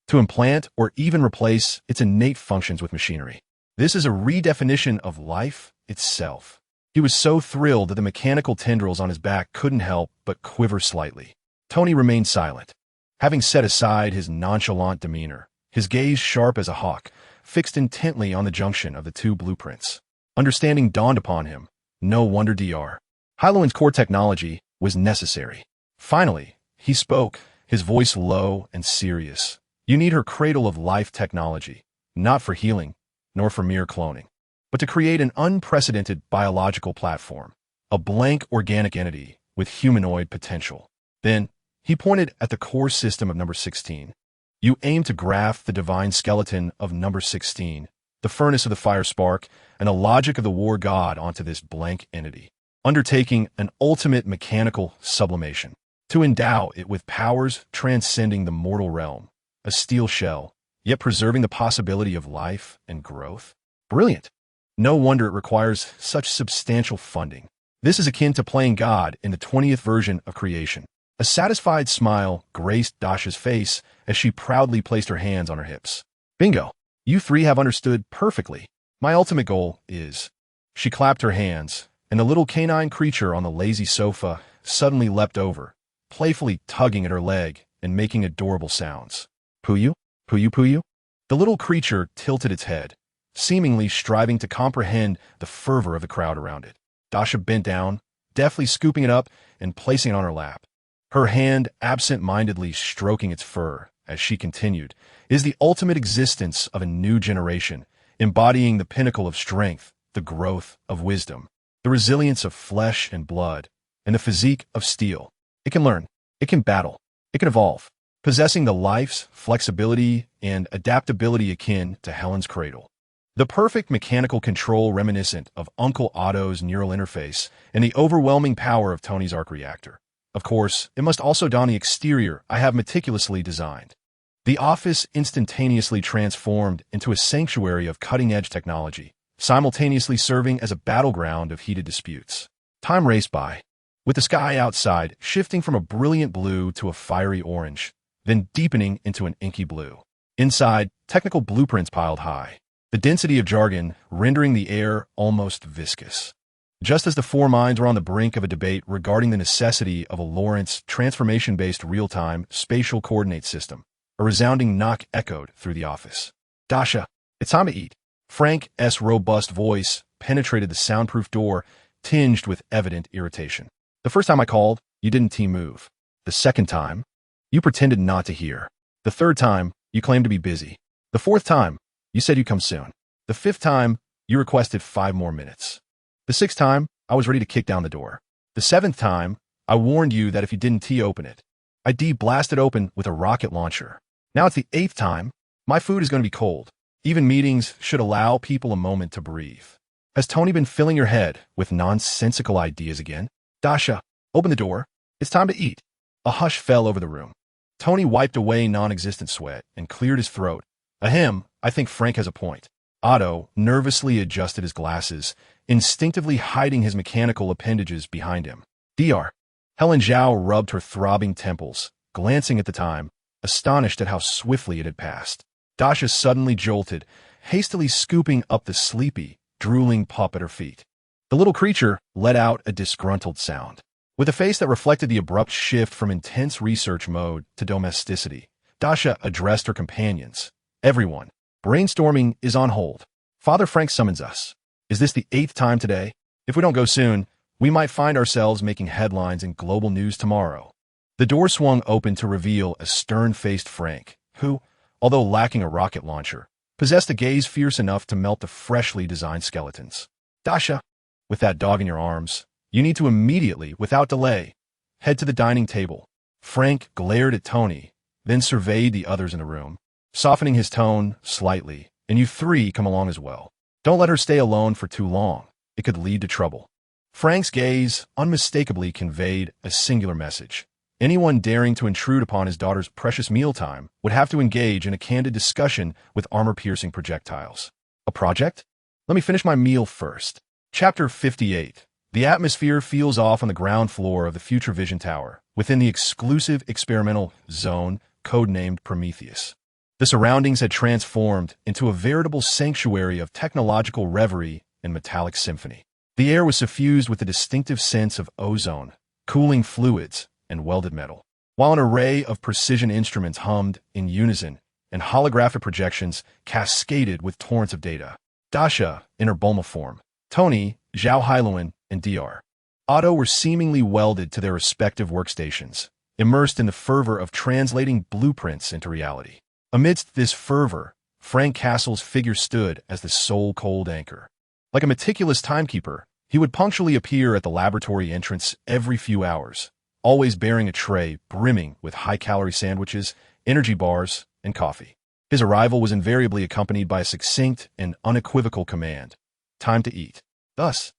to implant or even replace its innate functions with machinery. This is a redefinition of life itself. He was so thrilled that the mechanical tendrils on his back couldn't help but quiver slightly. Tony remained silent, having set aside his nonchalant demeanor, his gaze sharp as a hawk, fixed intently on the junction of the two blueprints. Understanding dawned upon him. No wonder DR. Hyluan's core technology was necessary. Finally, he spoke, his voice low and serious. You need her cradle of life technology, not for healing, nor for mere cloning, but to create an unprecedented biological platform, a blank organic entity with humanoid potential. Then, he pointed at the core system of number 16. You aim to graft the divine skeleton of number 16, the furnace of the fire spark, and the logic of the war god onto this blank entity, undertaking an ultimate mechanical sublimation, to endow it with powers transcending the mortal realm, a steel shell, yet preserving the possibility of life and growth. Brilliant. No wonder it requires such substantial funding. This is akin to playing God in the 20th version of creation. A satisfied smile graced Dasha's face as she proudly placed her hands on her hips. Bingo. You three have understood perfectly. My ultimate goal is... She clapped her hands, and the little canine creature on the lazy sofa suddenly leapt over, playfully tugging at her leg and making adorable sounds. Puyu? Puyu puyu? The little creature tilted its head, seemingly striving to comprehend the fervor of the crowd around it. Dasha bent down, deftly scooping it up and placing it on her lap. Her hand absent-mindedly stroking its fur as she continued, is the ultimate existence of a new generation, embodying the pinnacle of strength, the growth of wisdom, the resilience of flesh and blood, and the physique of steel. It can learn, it can battle, it can evolve, possessing the life's flexibility and adaptability akin to Helen's cradle. The perfect mechanical control reminiscent of Uncle Otto's neural interface and the overwhelming power of Tony's arc reactor. Of course, it must also don the exterior I have meticulously designed. The office instantaneously transformed into a sanctuary of cutting-edge technology, simultaneously serving as a battleground of heated disputes. Time raced by, with the sky outside shifting from a brilliant blue to a fiery orange, then deepening into an inky blue. Inside, technical blueprints piled high, the density of jargon rendering the air almost viscous. Just as the four minds were on the brink of a debate regarding the necessity of a Lorentz transformation-based real-time spatial coordinate system, a resounding knock echoed through the office. Dasha, it's time to eat. Frank's robust voice penetrated the soundproof door, tinged with evident irritation. The first time I called, you didn't team move. The second time, you pretended not to hear. The third time, you claimed to be busy. The fourth time, you said you'd come soon. The fifth time, you requested 5 more minutes. The sixth time, I was ready to kick down the door. The seventh time, I warned you that if you didn't open it, I'd blast it open with a rocket launcher. Now it's the 8th time. My food is going to be cold. Even meetings should allow people a moment to breathe. Has Tony been filling your head with nonsensical ideas again? Dasha, open the door. It's time to eat. A hush fell over the room. Tony wiped away non-existent sweat and cleared his throat. Ahem, I think Frank has a point. Otto nervously adjusted his glasses, instinctively hiding his mechanical appendages behind him. Dr. Helen Zhao rubbed her throbbing temples, glancing at the time, astonished at how swiftly it had passed. Dasha suddenly jolted, hastily scooping up the sleepy, drooling pup at her feet. The little creature let out a disgruntled sound. With a face that reflected the abrupt shift from intense research mode to domesticity, Dasha addressed her companions. Everyone, brainstorming is on hold. Father Frank summons us. Is this the 8th time today? If we don't go soon, we might find ourselves making headlines in global news tomorrow. The door swung open to reveal a stern-faced Frank, who, although lacking a rocket launcher, possessed a gaze fierce enough to melt the freshly designed skeletons. Dasha, with that dog in your arms, you need to immediately, without delay, head to the dining table. Frank glared at Tony, then surveyed the others in the room, softening his tone slightly, and you three come along as well. Don't let her stay alone for too long. It could lead to trouble. Frank's gaze unmistakably conveyed a singular message. Anyone daring to intrude upon his daughter's precious mealtime would have to engage in a candid discussion with armor-piercing projectiles. A project? Let me finish my meal first. Chapter 58. The atmosphere feels off on the ground floor of the Future Vision Tower, within the exclusive experimental zone codenamed Prometheus. The surroundings had transformed into a veritable sanctuary of technological reverie and metallic symphony. The air was suffused with a distinctive sense of ozone, cooling fluids, and welded metal, while an array of precision instruments hummed in unison and holographic projections cascaded with torrents of data. Dasha, in her Bulma form, Tony, Zhao Hailuan, and Dr. Otto were seemingly welded to their respective workstations, immersed in the fervor of translating blueprints into reality. Amidst this fervor, Frank Castle's figure stood as the sole cold anchor. Like a meticulous timekeeper, he would punctually appear at the laboratory entrance every few hours, always bearing a tray brimming with high-calorie sandwiches, energy bars, and coffee. His arrival was invariably accompanied by a succinct and unequivocal command: time to eat. Thus,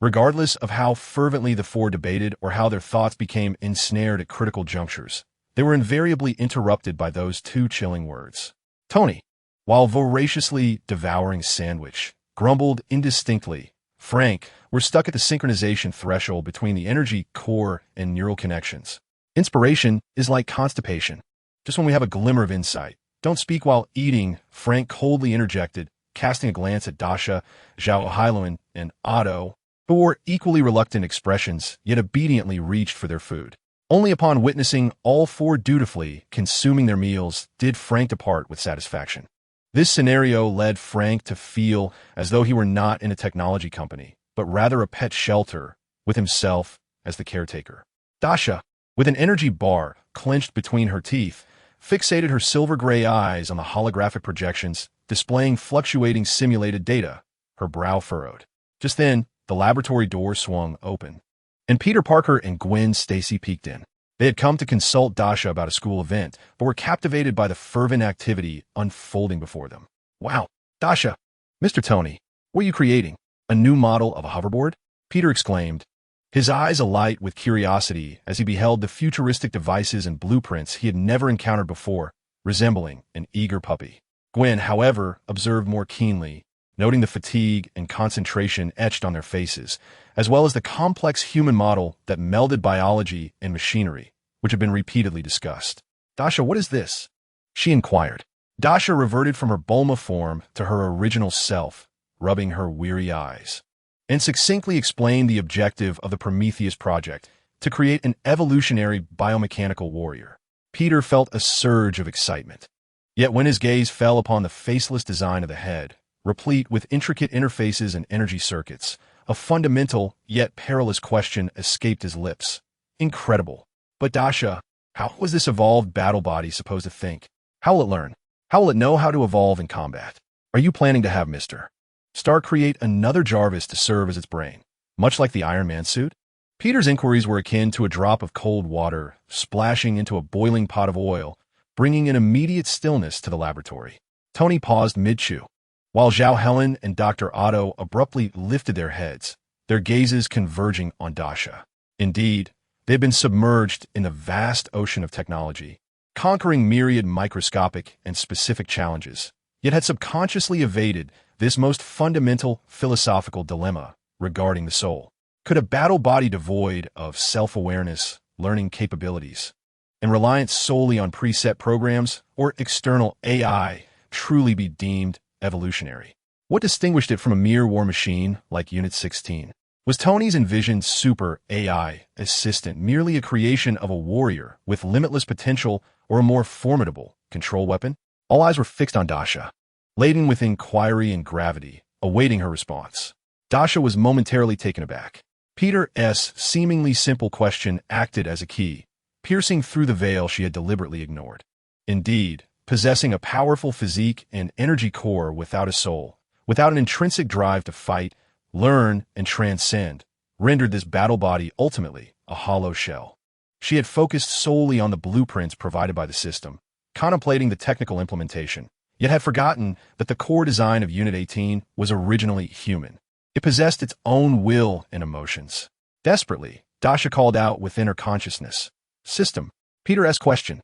regardless of how fervently the four debated or how their thoughts became ensnared at critical junctures, they were invariably interrupted by those two chilling words. Tony, while voraciously devouring a sandwich, grumbled indistinctly. Frank were stuck at the synchronization threshold between the energy core and neural connections. Inspiration is like constipation. Just when we have a glimmer of insight, don't speak while eating, Frank coldly interjected, casting a glance at Dasha, Zhao Hailuan, and Otto, who wore equally reluctant expressions, yet obediently reached for their food. Only upon witnessing all four dutifully consuming their meals did Frank depart with satisfaction. This scenario led Frank to feel as though he were not in a technology company, but rather a pet shelter, with himself as the caretaker. Dasha, with an energy bar clenched between her teeth, fixated her silver-gray eyes on the holographic projections, displaying fluctuating simulated data, her brow furrowed. Just then, the laboratory door swung open, and Peter Parker and Gwen Stacy peeked in. They had come to consult Dasha about a school event, but were captivated by the fervent activity unfolding before them. Wow, Dasha! Mr. Tony, what are you creating? A new model of a hoverboard? Peter exclaimed, his eyes alight with curiosity as he beheld the futuristic devices and blueprints he had never encountered before, resembling an eager puppy. Gwen, however, observed more keenly, noting the fatigue and concentration etched on their faces, as well as the complex human model that melded biology and machinery, which had been repeatedly discussed. Dasha, what is this? She inquired. Dasha reverted from her Bulma form to her original self, rubbing her weary eyes, and succinctly explained the objective of the Prometheus project, to create an evolutionary biomechanical warrior. Peter felt a surge of excitement. Yet when his gaze fell upon the faceless design of the head, replete with intricate interfaces and energy circuits, a fundamental yet perilous question escaped his lips. Incredible. But Dasha, how was this evolved battle body supposed to think? How will it learn? How will it know how to evolve in combat? Are you planning to have Mr. Stark create another Jarvis to serve as its brain, much like the Iron Man suit? Peter's inquiries were akin to a drop of cold water splashing into a boiling pot of oil, bringing an immediate stillness to the laboratory. Tony paused mid-chew, while Zhao Helen and Dr. Otto abruptly lifted their heads, their gazes converging on Dasha. Indeed, they had been submerged in the vast ocean of technology, conquering myriad microscopic and specific challenges, yet had subconsciously evaded this most fundamental philosophical dilemma regarding the soul. Could a battle body devoid of self-awareness, learning capabilities, and reliance solely on preset programs or external AI truly be deemed evolutionary? What distinguished it from a mere war machine like Unit 16? Was Tony's envisioned super AI assistant merely a creation of a warrior with limitless potential or a more formidable control weapon? All eyes were fixed on Dasha, laden with inquiry and gravity, awaiting her response. Dasha was momentarily taken aback. Peter's seemingly simple question acted as a key, piercing through the veil she had deliberately ignored. Indeed, possessing a powerful physique and energy core without a soul, without an intrinsic drive to fight, learn, and transcend, rendered this battle body ultimately a hollow shell. She had focused solely on the blueprints provided by the system, contemplating the technical implementation, yet had forgotten that the core design of Unit 18 was originally human. It possessed its own will and emotions. Desperately, Dasha called out within her consciousness, "System." Peter's question,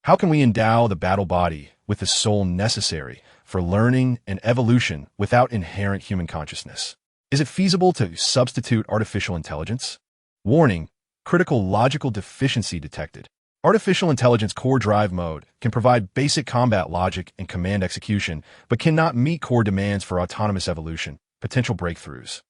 How can we endow the battle body with the soul necessary for learning and evolution without inherent human consciousness? Is it feasible to substitute artificial intelligence? Warning: critical logical deficiency detected. Artificial intelligence core drive mode can provide basic combat logic and command execution, but cannot meet core demands for autonomous evolution, potential breakthroughs,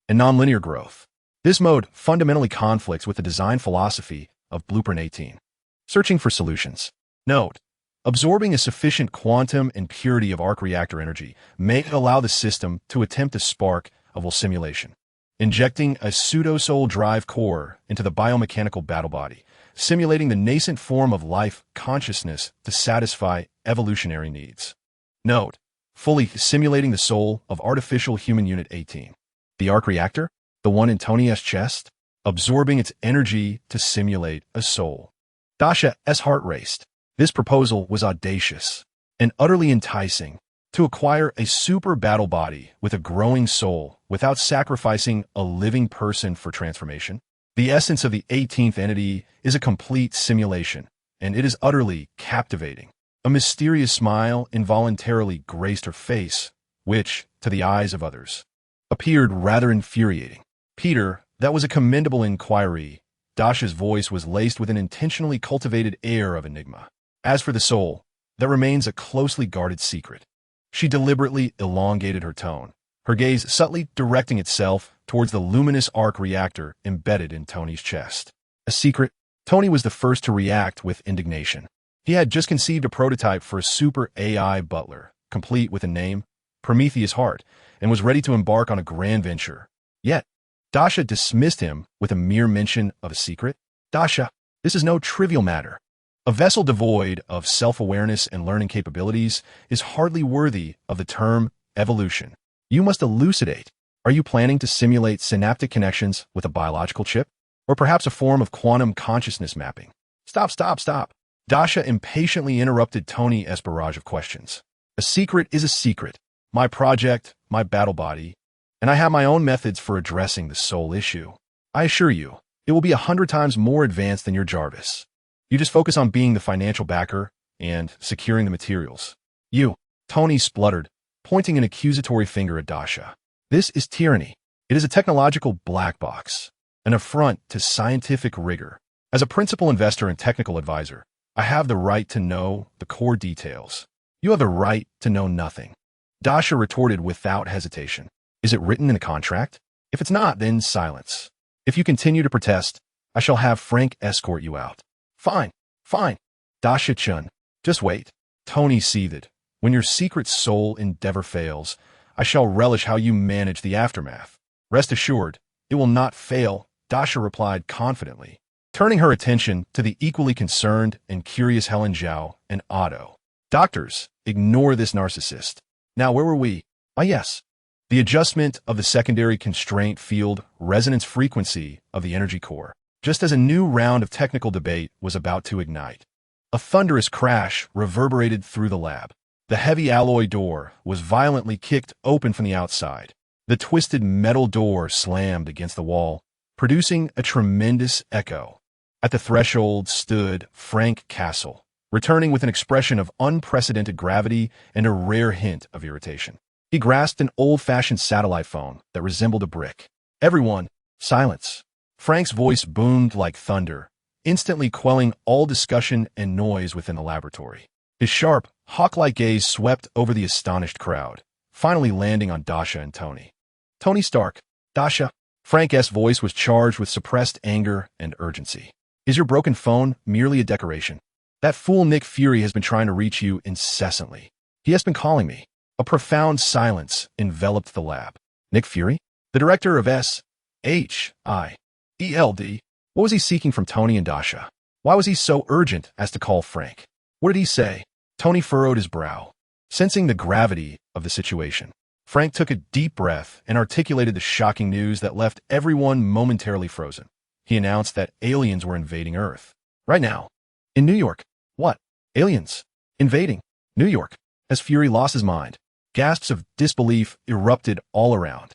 and nonlinear growth. This mode fundamentally conflicts with the design philosophy of Blueprint 18. Searching for solutions. Note: absorbing a sufficient quantum and purity of arc reactor energy may allow the system to attempt a spark of simulation. Injecting a pseudo-soul drive core into the biomechanical battle body, simulating the nascent form of life consciousness to satisfy evolutionary needs. Note: fully simulating the soul of artificial human unit 18. The arc reactor, the one in Tony's chest, absorbing its energy to simulate a soul. Dasha's heart raced. This proposal was audacious and utterly enticing. To acquire a super battle body with a growing soul without sacrificing a living person for transformation. The essence of the 18th entity is a complete simulation, and it is utterly captivating. A mysterious smile involuntarily graced her face, which, to the eyes of others, appeared rather infuriating. Peter, that was a commendable inquiry. Dasha's voice was laced with an intentionally cultivated air of enigma. As for the soul, that remains a closely guarded secret. She deliberately elongated her tone, her gaze subtly directing itself towards the luminous arc reactor embedded in Tony's chest. A secret? Tony was the first to react with indignation. He had just conceived a prototype for a super AI butler, complete with a name, Prometheus Heart, and was ready to embark on a grand venture. Yet, Dasha dismissed him with a mere mention of a secret. Dasha, this is no trivial matter. A vessel devoid of self-awareness and learning capabilities is hardly worthy of the term evolution. You must elucidate. Are you planning to simulate synaptic connections with a biological chip? Or perhaps a form of quantum consciousness mapping? Stop. Dasha impatiently interrupted Tony's barrage of questions. A secret is a secret. My project, my battle body, and I have my own methods for addressing the soul issue. I assure you, it will be 100 times more advanced than your Jarvis. You just focus on being the financial backer and securing the materials. Tony spluttered, pointing an accusatory finger at Dasha. This is tyranny. It is a technological black box, an affront to scientific rigor. As a principal investor and technical advisor, I have the right to know the core details. You have the right to know nothing. Dasha retorted without hesitation. Is it written in the contract? If it's not, then silence. If you continue to protest, I shall have Frank escort you out. Fine. Dasha Chen, just wait. Tony seethed. When your secret soul endeavor fails, I shall relish how you manage the aftermath. Rest assured, it will not fail, Dasha replied confidently, turning her attention to the equally concerned and curious Helen Zhao and Otto. Doctors, ignore this narcissist. Now, where were we? Yes. The adjustment of the secondary constraint field resonance frequency of the energy core. Just as a new round of technical debate was about to ignite, a thunderous crash reverberated through the lab. The heavy alloy door was violently kicked open from the outside. The twisted metal door slammed against the wall, producing a tremendous echo. At the threshold stood Frank Castle, returning with an expression of unprecedented gravity and a rare hint of irritation. He grasped an old-fashioned satellite phone that resembled a brick. Everyone, silence. Frank's voice boomed like thunder, instantly quelling all discussion and noise within the laboratory. His sharp, hawk-like gaze swept over the astonished crowd, finally landing on Dasha and Tony. Tony Stark, Dasha. Frank's voice was charged with suppressed anger and urgency. Is your broken phone merely a decoration? That fool Nick Fury has been trying to reach you incessantly. He has been calling me. A profound silence enveloped the lab. Nick Fury? The director of S.H.I. ELD. What was he seeking from Tony and Dasha? Why was he so urgent as to call Frank? What did he say? Tony furrowed his brow, sensing the gravity of the situation. Frank took a deep breath and articulated the shocking news that left everyone momentarily frozen. He announced that aliens were invading Earth. Right now. In New York. What? Aliens? Invading? New York. As Fury lost his mind, gasps of disbelief erupted all around.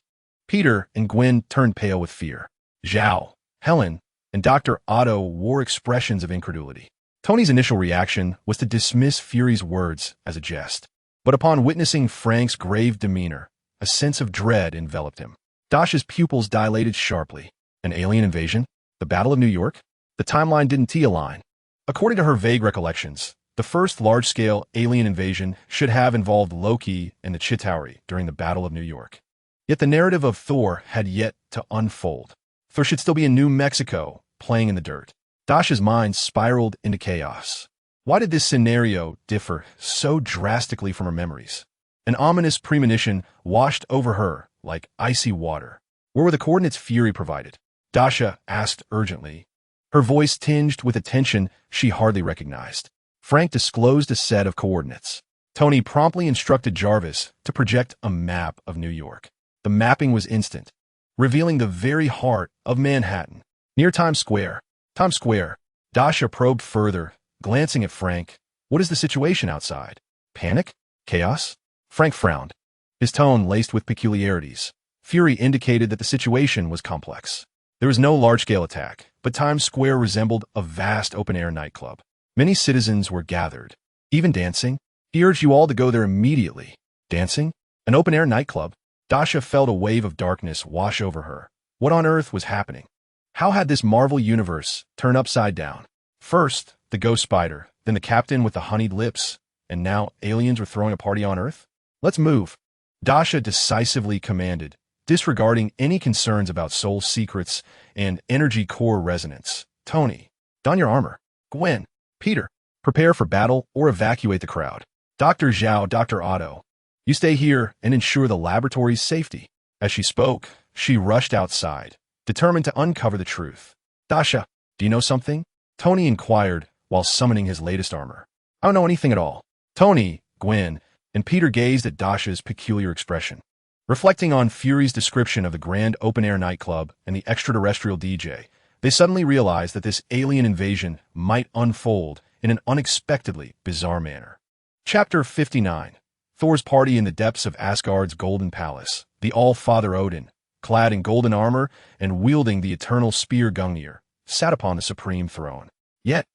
Peter and Gwen turned pale with fear. Zhao, Helen, and Dr. Otto wore expressions of incredulity. Tony's initial reaction was to dismiss Fury's words as a jest. But upon witnessing Frank's grave demeanor, a sense of dread enveloped him. Dasha's pupils dilated sharply. An alien invasion? The Battle of New York? The timeline didn't align. According to her vague recollections, the first large-scale alien invasion should have involved Loki and the Chitauri during the Battle of New York. Yet the narrative of Thor had yet to unfold. Thor should still be in New Mexico, playing in the dirt. Dasha's mind spiraled into chaos. Why did this scenario differ so drastically from her memories? An ominous premonition washed over her like icy water. Where were the coordinates Fury provided? Dasha asked urgently, her voice tinged with a tension she hardly recognized. Frank disclosed a set of coordinates. Tony promptly instructed Jarvis to project a map of New York. The mapping was instant, revealing the very heart of Manhattan, near Times Square. Times Square. Dasha probed further, glancing at Frank. What is the situation outside? Panic? Chaos? Frank frowned, his tone laced with peculiarities. Fury indicated that the situation was complex. There was no large-scale attack, but Times Square resembled a vast open-air nightclub. Many citizens were gathered, even dancing. He urged you all to go there immediately. Dancing? An open-air nightclub? Dasha felt a wave of darkness wash over her. What on earth was happening? How had this Marvel universe turned upside down? First, the Ghost-Spider, then the captain with the honeyed lips, and now aliens were throwing a party on Earth? Let's move. Dasha decisively commanded, disregarding any concerns about soul secrets and energy core resonance. Tony, don your armor. Gwen, Peter, prepare for battle or evacuate the crowd. Dr. Zhao, Dr. Otto, you stay here and ensure the laboratory's safety. As she spoke, she rushed outside, determined to uncover the truth. Dasha, do you know something? Tony inquired while summoning his latest armor. I don't know anything at all. Tony, Gwen, and Peter gazed at Dasha's peculiar expression. Reflecting on Fury's description of the grand open-air nightclub and the extraterrestrial DJ, they suddenly realized that this alien invasion might unfold in an unexpectedly bizarre manner. Chapter 59. Thor's party in the depths of Asgard's golden palace. The All-Father Odin, clad in golden armor and wielding the eternal spear Gungnir, sat upon the supreme throne. Yet,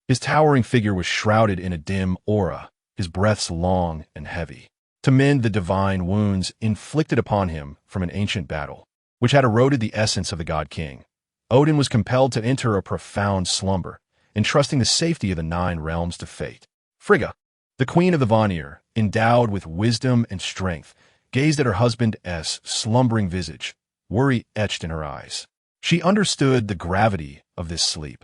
his towering figure was shrouded in a dim aura, his breaths long and heavy, to mend the divine wounds inflicted upon him from an ancient battle, which had eroded the essence of the god-king. Odin was compelled to enter a profound slumber, entrusting the safety of the 9 realms to fate. Frigga, the queen of the Vanir, endowed with wisdom and strength, gazed at her husband's slumbering visage, worry etched in her eyes. She understood the gravity of this sleep.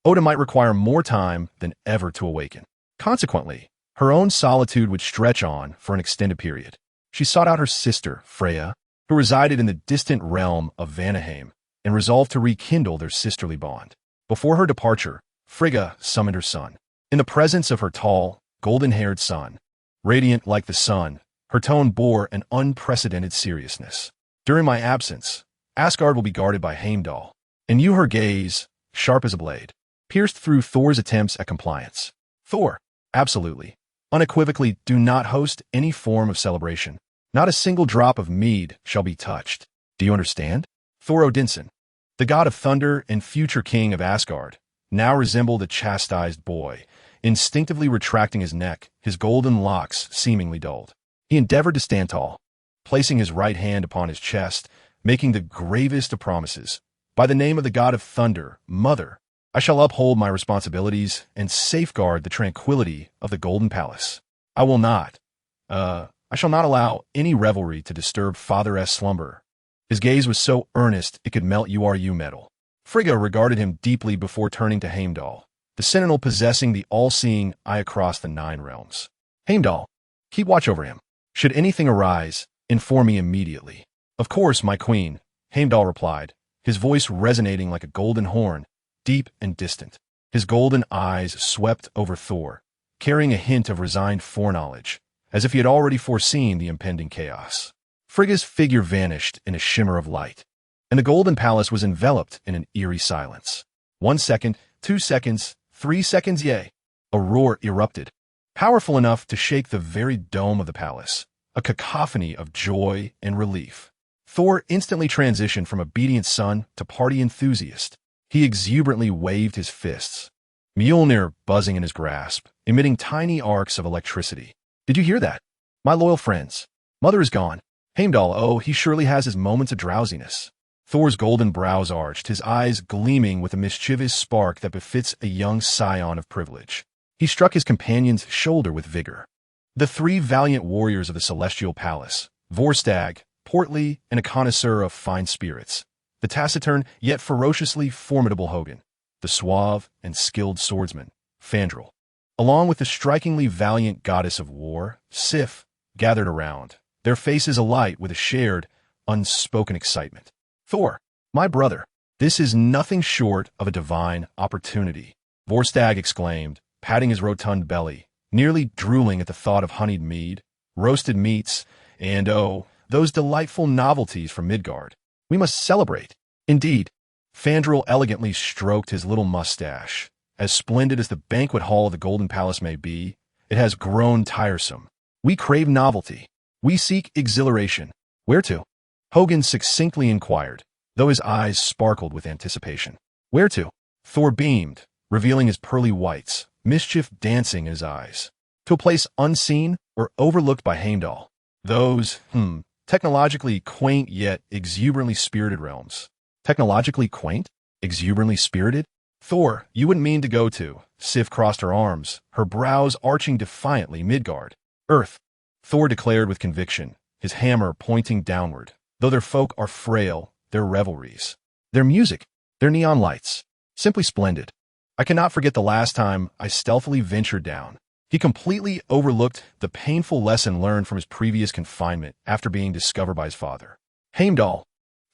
Odin might require more time than ever to awaken. Consequently, her own solitude would stretch on for an extended period. She sought out her sister, Freya, who resided in the distant realm of Vanaheim, and resolved to rekindle their sisterly bond. Before her departure, Frigga summoned her son. In the presence of her tall, golden-haired son, radiant like the sun, her tone bore an unprecedented seriousness. During my absence, Asgard will be guarded by Heimdall, and you, her gaze, sharp as a blade, pierced through Thor's attempts at compliance. Thor, absolutely, unequivocally, do not host any form of celebration. Not a single drop of mead shall be touched. Do you understand? Thor Odinson, the god of thunder and future king of Asgard, now resembled a chastised boy, instinctively retracting his neck, his golden locks seemingly dulled. He endeavored to stand tall, placing his right hand upon his chest, making the gravest of promises. By the name of the god of thunder, Mother, I shall uphold my responsibilities and safeguard the tranquility of the Golden Palace. I shall not allow any revelry to disturb Father's slumber. His gaze was so earnest it could melt URU metal. Frigga regarded him deeply before turning to Heimdall, the sentinel possessing the all-seeing eye across the 9 realms. Heimdall, keep watch over him. Should anything arise, inform me immediately. Of course, my queen, Heimdall replied, his voice resonating like a golden horn, deep and distant. His golden eyes swept over Thor, carrying a hint of resigned foreknowledge, as if he had already foreseen the impending chaos. Frigga's figure vanished in a shimmer of light, and the Golden Palace was enveloped in an eerie silence. 1 second, 2 seconds, 3 seconds, yea. A roar erupted, powerful enough to shake the very dome of the palace, a cacophony of joy and relief. Thor instantly transitioned from obedient son to party enthusiast. He exuberantly waved his fists, Mjolnir buzzing in his grasp, emitting tiny arcs of electricity. Did you hear that? My loyal friends. Mother is gone. Heimdall, oh, he surely has his moments of drowsiness. Thor's golden brows arched, his eyes gleaming with a mischievous spark that befits a young scion of privilege. He struck his companion's shoulder with vigor. The three valiant warriors of the Celestial Palace, Vorstag, portly and a connoisseur of fine spirits, the taciturn yet ferociously formidable Hogun, the suave and skilled swordsman, Fandral, along with the strikingly valiant goddess of war, Sif, gathered around, their faces alight with a shared, unspoken excitement. Thor, my brother, this is nothing short of a divine opportunity, Vorstag exclaimed, patting his rotund belly, nearly drooling at the thought of honeyed mead, roasted meats, and those delightful novelties from Midgard. We must celebrate. Indeed, Fandral elegantly stroked his little mustache. As splendid as the banquet hall of the Golden Palace may be, it has grown tiresome. We crave novelty. We seek exhilaration. Where to? Hogun succinctly inquired, though his eyes sparkled with anticipation. Where to? Thor beamed, revealing his pearly whites, mischief dancing in his eyes. To a place unseen or overlooked by Heimdall. Those, technologically quaint yet exuberantly spirited realms. Technologically quaint? Exuberantly spirited? Thor, you wouldn't mean to go to. Sif crossed her arms, her brows arching defiantly. Midgard. Earth. Thor declared with conviction, his hammer pointing downward. Though their folk are frail, their revelries, their music, their neon lights, simply splendid. I cannot forget the last time I stealthily ventured down. He completely overlooked the painful lesson learned from his previous confinement after being discovered by his father. Heimdall.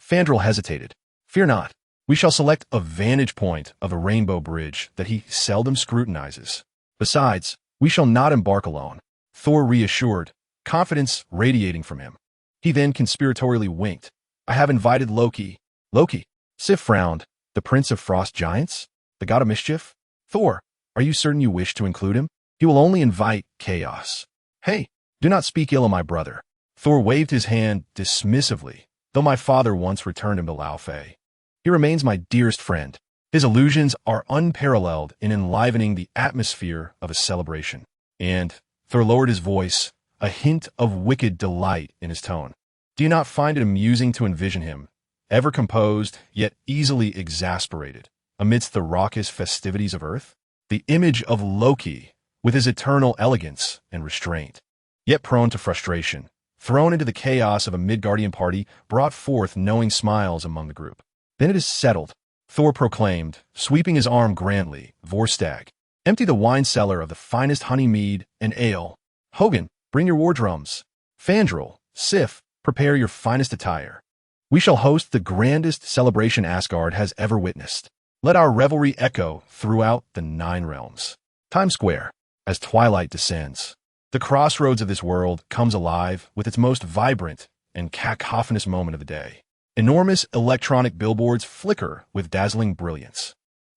Fandral hesitated. Fear not. We shall select a vantage point of a rainbow bridge that he seldom scrutinizes. Besides, we shall not embark alone. Thor reassured, confidence radiating from him. He then conspiratorially winked. I have invited Loki. Loki. Sif frowned. The prince of frost giants? The god of mischief? Thor, are you certain you wish to include him? He will only invite chaos. Hey, do not speak ill of my brother. Thor waved his hand dismissively, though my father once returned him to Laufey. He remains my dearest friend. His illusions are unparalleled in enlivening the atmosphere of a celebration. And Thor lowered his voice, a hint of wicked delight in his tone. Do you not find it amusing to envision him, ever composed yet easily exasperated, amidst the raucous festivities of earth? The image of Loki, with his eternal elegance and restraint, yet prone to frustration, thrown into the chaos of a Midgardian party, brought forth knowing smiles among the group. Then it is settled, Thor proclaimed, sweeping his arm grandly. Vorstag, empty the wine cellar of the finest honey mead and ale. Hogun, bring your war drums. Fandral, Sif, prepare your finest attire. We shall host the grandest celebration Asgard has ever witnessed. Let our revelry echo throughout the 9 realms. Times Square, as twilight descends. The crossroads of this world comes alive with its most vibrant and cacophonous moment of the day. Enormous electronic billboards flicker with dazzling brilliance.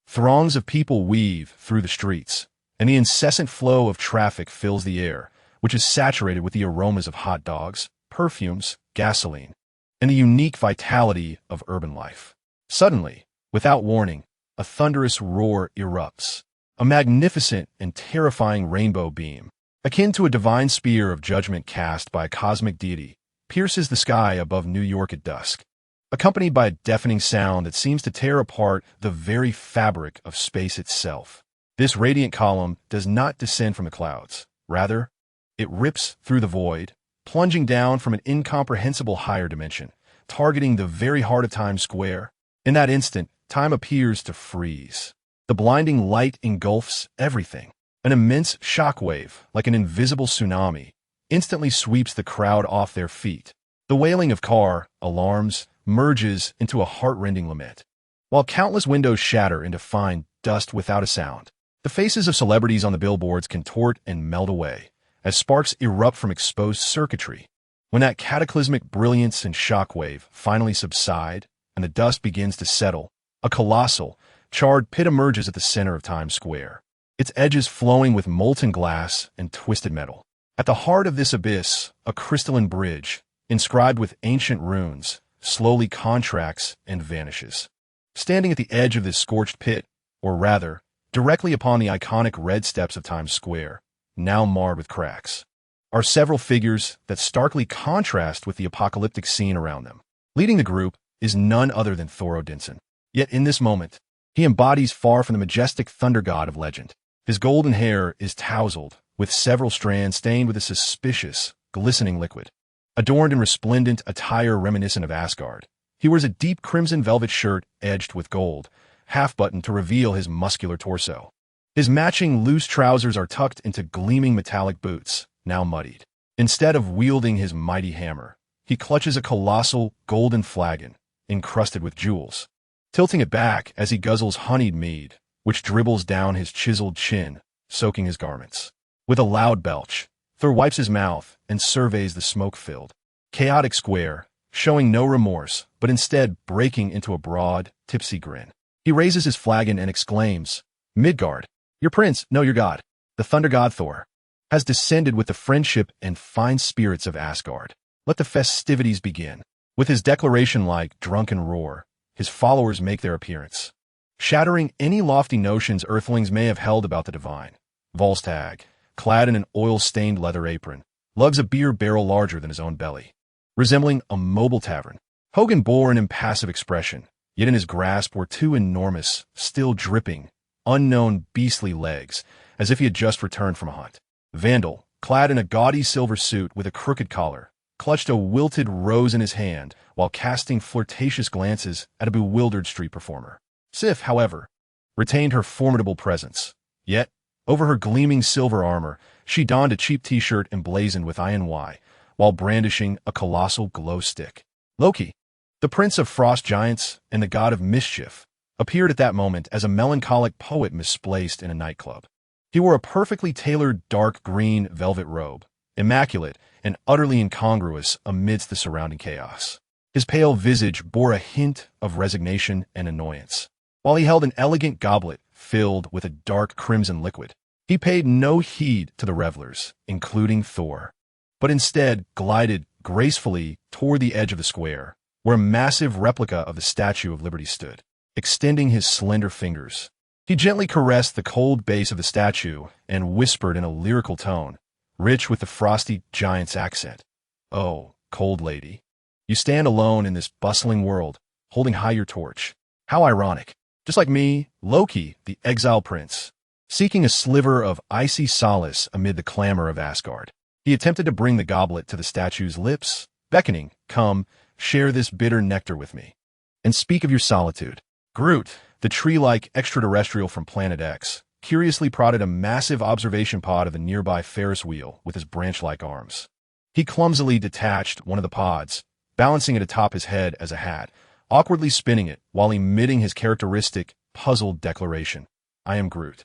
Throngs of people weave through the streets, and the incessant flow of traffic fills the air, which is saturated with the aromas of hot dogs, perfumes, gasoline, and the unique vitality of urban life. Suddenly, without warning, a thunderous roar erupts. A magnificent and terrifying rainbow beam, akin to a divine spear of judgment cast by a cosmic deity, pierces the sky above New York at dusk, accompanied by a deafening sound that seems to tear apart the very fabric of space itself. This radiant column does not descend from the clouds. Rather, it rips through the void, plunging down from an incomprehensible higher dimension, targeting the very heart of Times Square. In that instant, time appears to freeze. The blinding light engulfs everything. An immense shockwave, like an invisible tsunami, instantly sweeps the crowd off their feet. The wailing of car alarms merges into a heart-rending lament. While countless windows shatter into fine dust without a sound, the faces of celebrities on the billboards contort and melt away, as sparks erupt from exposed circuitry. When that cataclysmic brilliance and shockwave finally subside, and the dust begins to settle, a colossal, charred pit emerges at the center of Times Square, its edges flowing with molten glass and twisted metal. At the heart of this abyss, a crystalline bridge, inscribed with ancient runes, slowly contracts and vanishes. Standing at the edge of this scorched pit, or rather, Directly upon the iconic red steps of Times Square, now marred with cracks, are several figures that starkly contrast with the apocalyptic scene around them. Leading the group is none other than Thor Odinson. Yet in this moment, he embodies far from the majestic thunder god of legend. His golden hair is tousled, with several strands stained with a suspicious, glistening liquid. Adorned in resplendent attire reminiscent of Asgard, he wears a deep crimson velvet shirt edged with gold, half-buttoned to reveal his muscular torso. His matching loose trousers are tucked into gleaming metallic boots, now muddied. Instead of wielding his mighty hammer, he clutches a colossal golden flagon, encrusted with jewels, tilting it back as he guzzles honeyed mead, which dribbles down his chiseled chin, soaking his garments. With a loud belch, Thor wipes his mouth and surveys the smoke-filled, chaotic square, showing no remorse, but instead breaking into a broad, tipsy grin. He raises his flagon and exclaims, "Midgard, your prince, no, your god, the thunder god Thor, has descended with the friendship and fine spirits of Asgard. Let the festivities begin." With his declaration-like drunken roar, his followers make their appearance, shattering any lofty notions earthlings may have held about the divine. Volstagg, clad in an oil-stained leather apron, lugs a beer barrel larger than his own belly. Resembling a mobile tavern, Hogan bore an impassive expression, yet in his grasp were two enormous, still dripping, unknown beastly legs, as if he had just returned from a hunt. Vandal, clad in a gaudy silver suit with a crooked collar, clutched a wilted rose in his hand while casting flirtatious glances at a bewildered street performer. Sif, however, retained her formidable presence. Yet, over her gleaming silver armor, she donned a cheap t-shirt emblazoned with INY, while brandishing a colossal glow stick. Loki, the prince of frost giants and the god of mischief, appeared at that moment as a melancholic poet misplaced in a nightclub. He wore a perfectly tailored dark green velvet robe, immaculate and utterly incongruous amidst the surrounding chaos. His pale visage bore a hint of resignation and annoyance. While he held an elegant goblet filled with a dark crimson liquid, he paid no heed to the revelers, including Thor, but instead glided gracefully toward the edge of the square, where a massive replica of the Statue of Liberty stood. Extending his slender fingers, he gently caressed the cold base of the statue and whispered in a lyrical tone, rich with the frosty giant's accent, "Oh, cold lady, you stand alone in this bustling world, holding high your torch. How ironic. Just like me, Loki, the exile prince, seeking a sliver of icy solace amid the clamor of Asgard. He attempted to bring the goblet to the statue's lips, beckoning, 'Come, share this bitter nectar with me, and speak of your solitude.' Groot, the tree-like extraterrestrial from Planet X, curiously prodded a massive observation pod of the nearby Ferris wheel with his branch-like arms. He clumsily detached one of the pods, balancing it atop his head as a hat, awkwardly spinning it while emitting his characteristic, puzzled declaration, 'I am Groot.'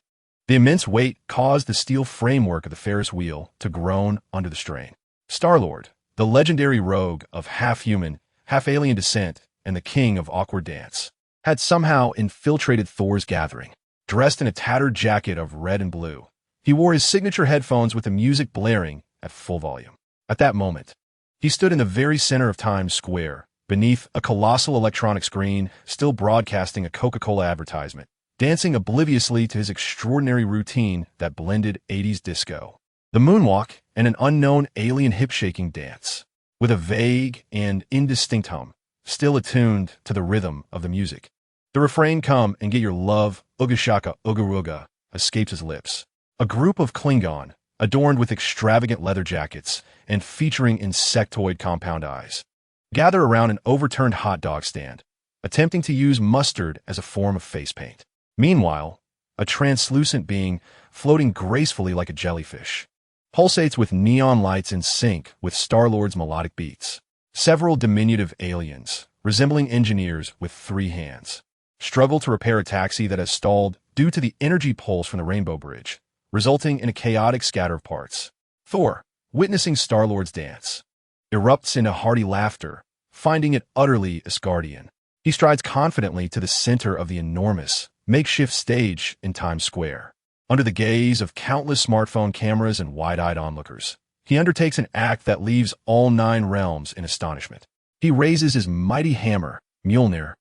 The immense weight caused the steel framework of the Ferris wheel to groan under the strain. Star-Lord, the legendary rogue of half-human, half-alien descent and the king of awkward dance, had somehow infiltrated Thor's gathering. Dressed in a tattered jacket of red and blue, he wore his signature headphones with the music blaring at full volume. At that moment, he stood in the very center of Times Square, beneath a colossal electronic screen still broadcasting a Coca-Cola advertisement, dancing obliviously to his extraordinary routine that blended 80s disco, the moonwalk, and an unknown alien hip-shaking dance, with a vague and indistinct hum, still attuned to the rhythm of the music. The refrain, "Come and get your love, Uga Shaka Uga Ruga," escapes his lips. A group of Klingon, adorned with extravagant leather jackets and featuring insectoid compound eyes, gather around an overturned hot dog stand, attempting to use mustard as a form of face paint. Meanwhile, a translucent being, floating gracefully like a jellyfish, pulsates with neon lights in sync with Star-Lord's melodic beats. Several diminutive aliens, resembling engineers with 3 hands, struggle to repair a taxi that has stalled due to the energy pulse from the Rainbow Bridge, resulting in a chaotic scatter of parts. Thor, witnessing Star-Lord's dance, erupts into hearty laughter, finding it utterly Asgardian. He strides confidently to the center of the enormous, makeshift stage in Times Square. Under the gaze of countless smartphone cameras and wide-eyed onlookers, he undertakes an act that leaves all 9 realms in astonishment. He raises his mighty hammer, Mjolnir,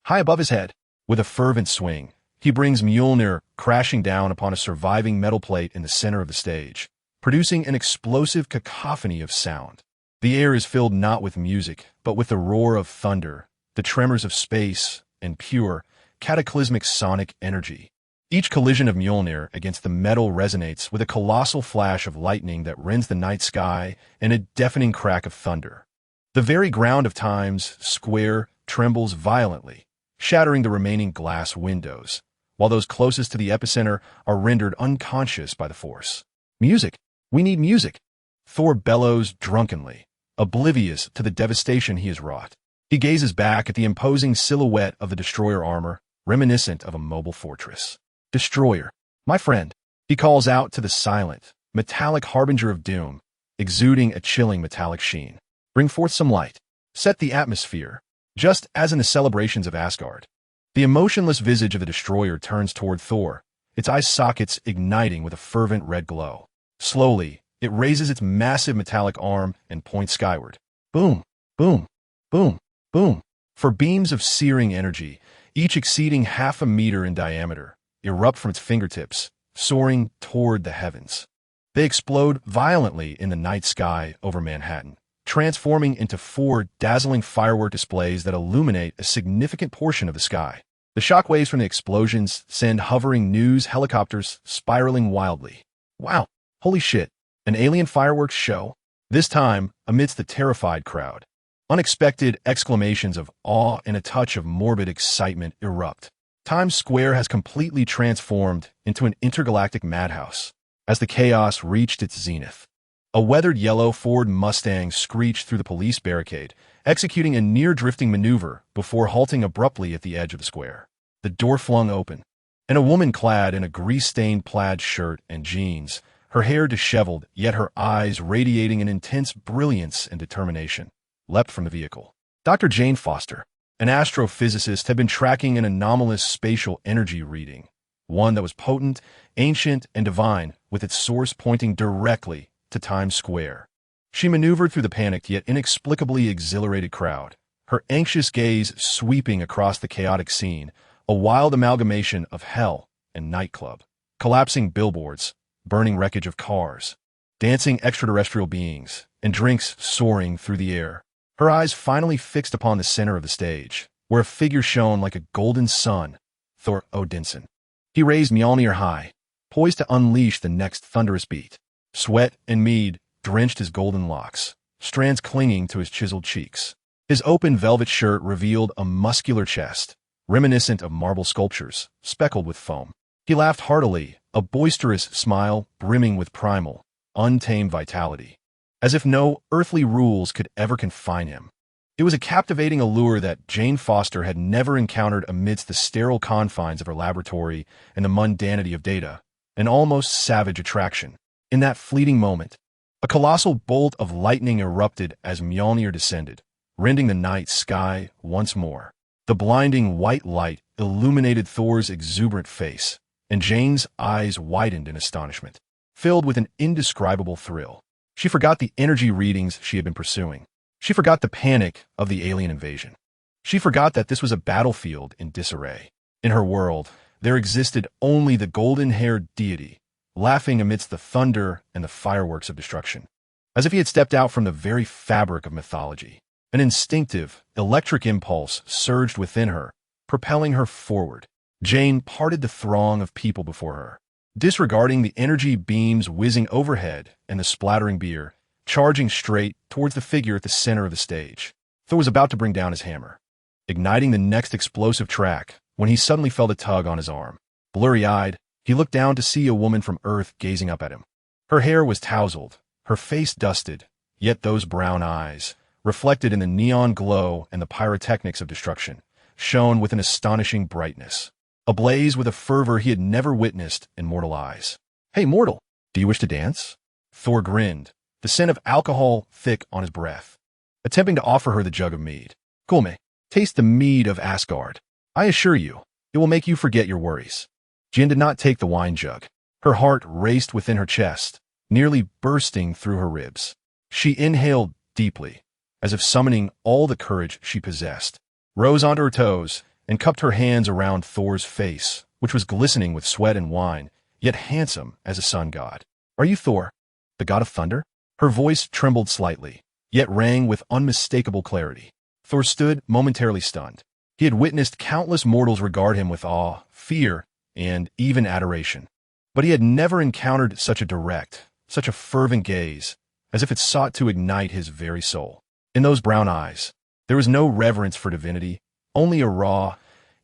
high above his head. With a fervent swing, He brings Mjolnir crashing down upon a surviving metal plate in the center of the stage, producing an explosive cacophony of sound. The air is filled not with music, but with the roar of thunder, the tremors of space, and pure, cataclysmic sonic energy. Each collision of Mjolnir against the metal resonates with a colossal flash of lightning that rends the night sky and a deafening crack of thunder. The very ground of Times Square trembles violently, shattering the remaining glass windows, while those closest to the epicenter are rendered unconscious by the force. Music! We need music! Thor bellows drunkenly, oblivious to the devastation he has wrought. He gazes back at the imposing silhouette of the destroyer armor, reminiscent of a mobile fortress. Destroyer, my friend, he calls out to the silent, metallic harbinger of doom, exuding a chilling metallic sheen. Bring forth some light. Set the atmosphere, just as in the celebrations of Asgard. The emotionless visage of the destroyer turns toward Thor, its eye sockets igniting with a fervent red glow. Slowly, it raises its massive metallic arm and points skyward. Boom, boom, boom, boom. For beams of searing energy, each exceeding 1/2 meter in diameter, erupt from its fingertips, soaring toward the heavens. They explode violently in the night sky over Manhattan, transforming into 4 dazzling firework displays that illuminate a significant portion of the sky. The shockwaves from the explosions send hovering news helicopters spiraling wildly. Wow, holy shit, an alien fireworks show? This time, amidst the terrified crowd. Unexpected exclamations of awe and a touch of morbid excitement erupt. Times Square has completely transformed into an intergalactic madhouse as the chaos reached its zenith. A weathered yellow Ford Mustang screeched through the police barricade, executing a near-drifting maneuver before halting abruptly at the edge of the square. The door flung open, and a woman clad in a grease-stained plaid shirt and jeans, her hair disheveled, yet her eyes radiating an intense brilliance and determination, leapt from the vehicle. Dr. Jane Foster, an astrophysicist, had been tracking an anomalous spatial energy reading, one that was potent, ancient, and divine, with its source pointing directly to Times Square. She maneuvered through the panicked yet inexplicably exhilarated crowd, her anxious gaze sweeping across the chaotic scene, a wild amalgamation of hell and nightclub, collapsing billboards, burning wreckage of cars, dancing extraterrestrial beings, and drinks soaring through the air. Her eyes finally fixed upon the center of the stage, where a figure shone like a golden sun, Thor Odinson. He raised Mjolnir high, poised to unleash the next thunderous beat. Sweat and mead drenched his golden locks, strands clinging to his chiseled cheeks. His open velvet shirt revealed a muscular chest, reminiscent of marble sculptures, speckled with foam. He laughed heartily, a boisterous smile brimming with primal, untamed vitality, as if no earthly rules could ever confine him. It was a captivating allure that Jane Foster had never encountered amidst the sterile confines of her laboratory and the mundanity of data, an almost savage attraction. In that fleeting moment, a colossal bolt of lightning erupted as Mjolnir descended, rending the night sky once more. The blinding white light illuminated Thor's exuberant face, and Jane's eyes widened in astonishment, filled with an indescribable thrill. She forgot the energy readings she had been pursuing. She forgot the panic of the alien invasion. She forgot that this was a battlefield in disarray. In her world, there existed only the golden-haired deity, laughing amidst the thunder and the fireworks of destruction. As if he had stepped out from the very fabric of mythology, an instinctive, electric impulse surged within her, propelling her forward. Jane parted the throng of people before her, disregarding the energy beams whizzing overhead and the splattering beer, charging straight towards the figure at the center of the stage. Thor was about to bring down his hammer, igniting the next explosive track, when he suddenly felt a tug on his arm. Blurry-eyed, he looked down to see a woman from Earth gazing up at him. Her hair was tousled, her face dusted, yet those brown eyes, reflected in the neon glow and the pyrotechnics of destruction, shone with an astonishing brightness, ablaze with a fervor he had never witnessed in mortal eyes. "Hey, mortal, do you wish to dance?" Thor grinned, the scent of alcohol thick on his breath, attempting to offer her the jug of mead. "Come, taste the mead of Asgard. I assure you, it will make you forget your worries." Jin did not take the wine jug. Her heart raced within her chest, nearly bursting through her ribs. She inhaled deeply, as if summoning all the courage she possessed, rose onto her toes, and cupped her hands around Thor's face, which was glistening with sweat and wine, yet handsome as a sun god. "Are you Thor, the god of thunder?" Her voice trembled slightly, yet rang with unmistakable clarity. Thor stood momentarily stunned. He had witnessed countless mortals regard him with awe, fear, and even adoration. But he had never encountered such a direct, such a fervent gaze, as if it sought to ignite his very soul. In those brown eyes, there was no reverence for divinity, only a raw,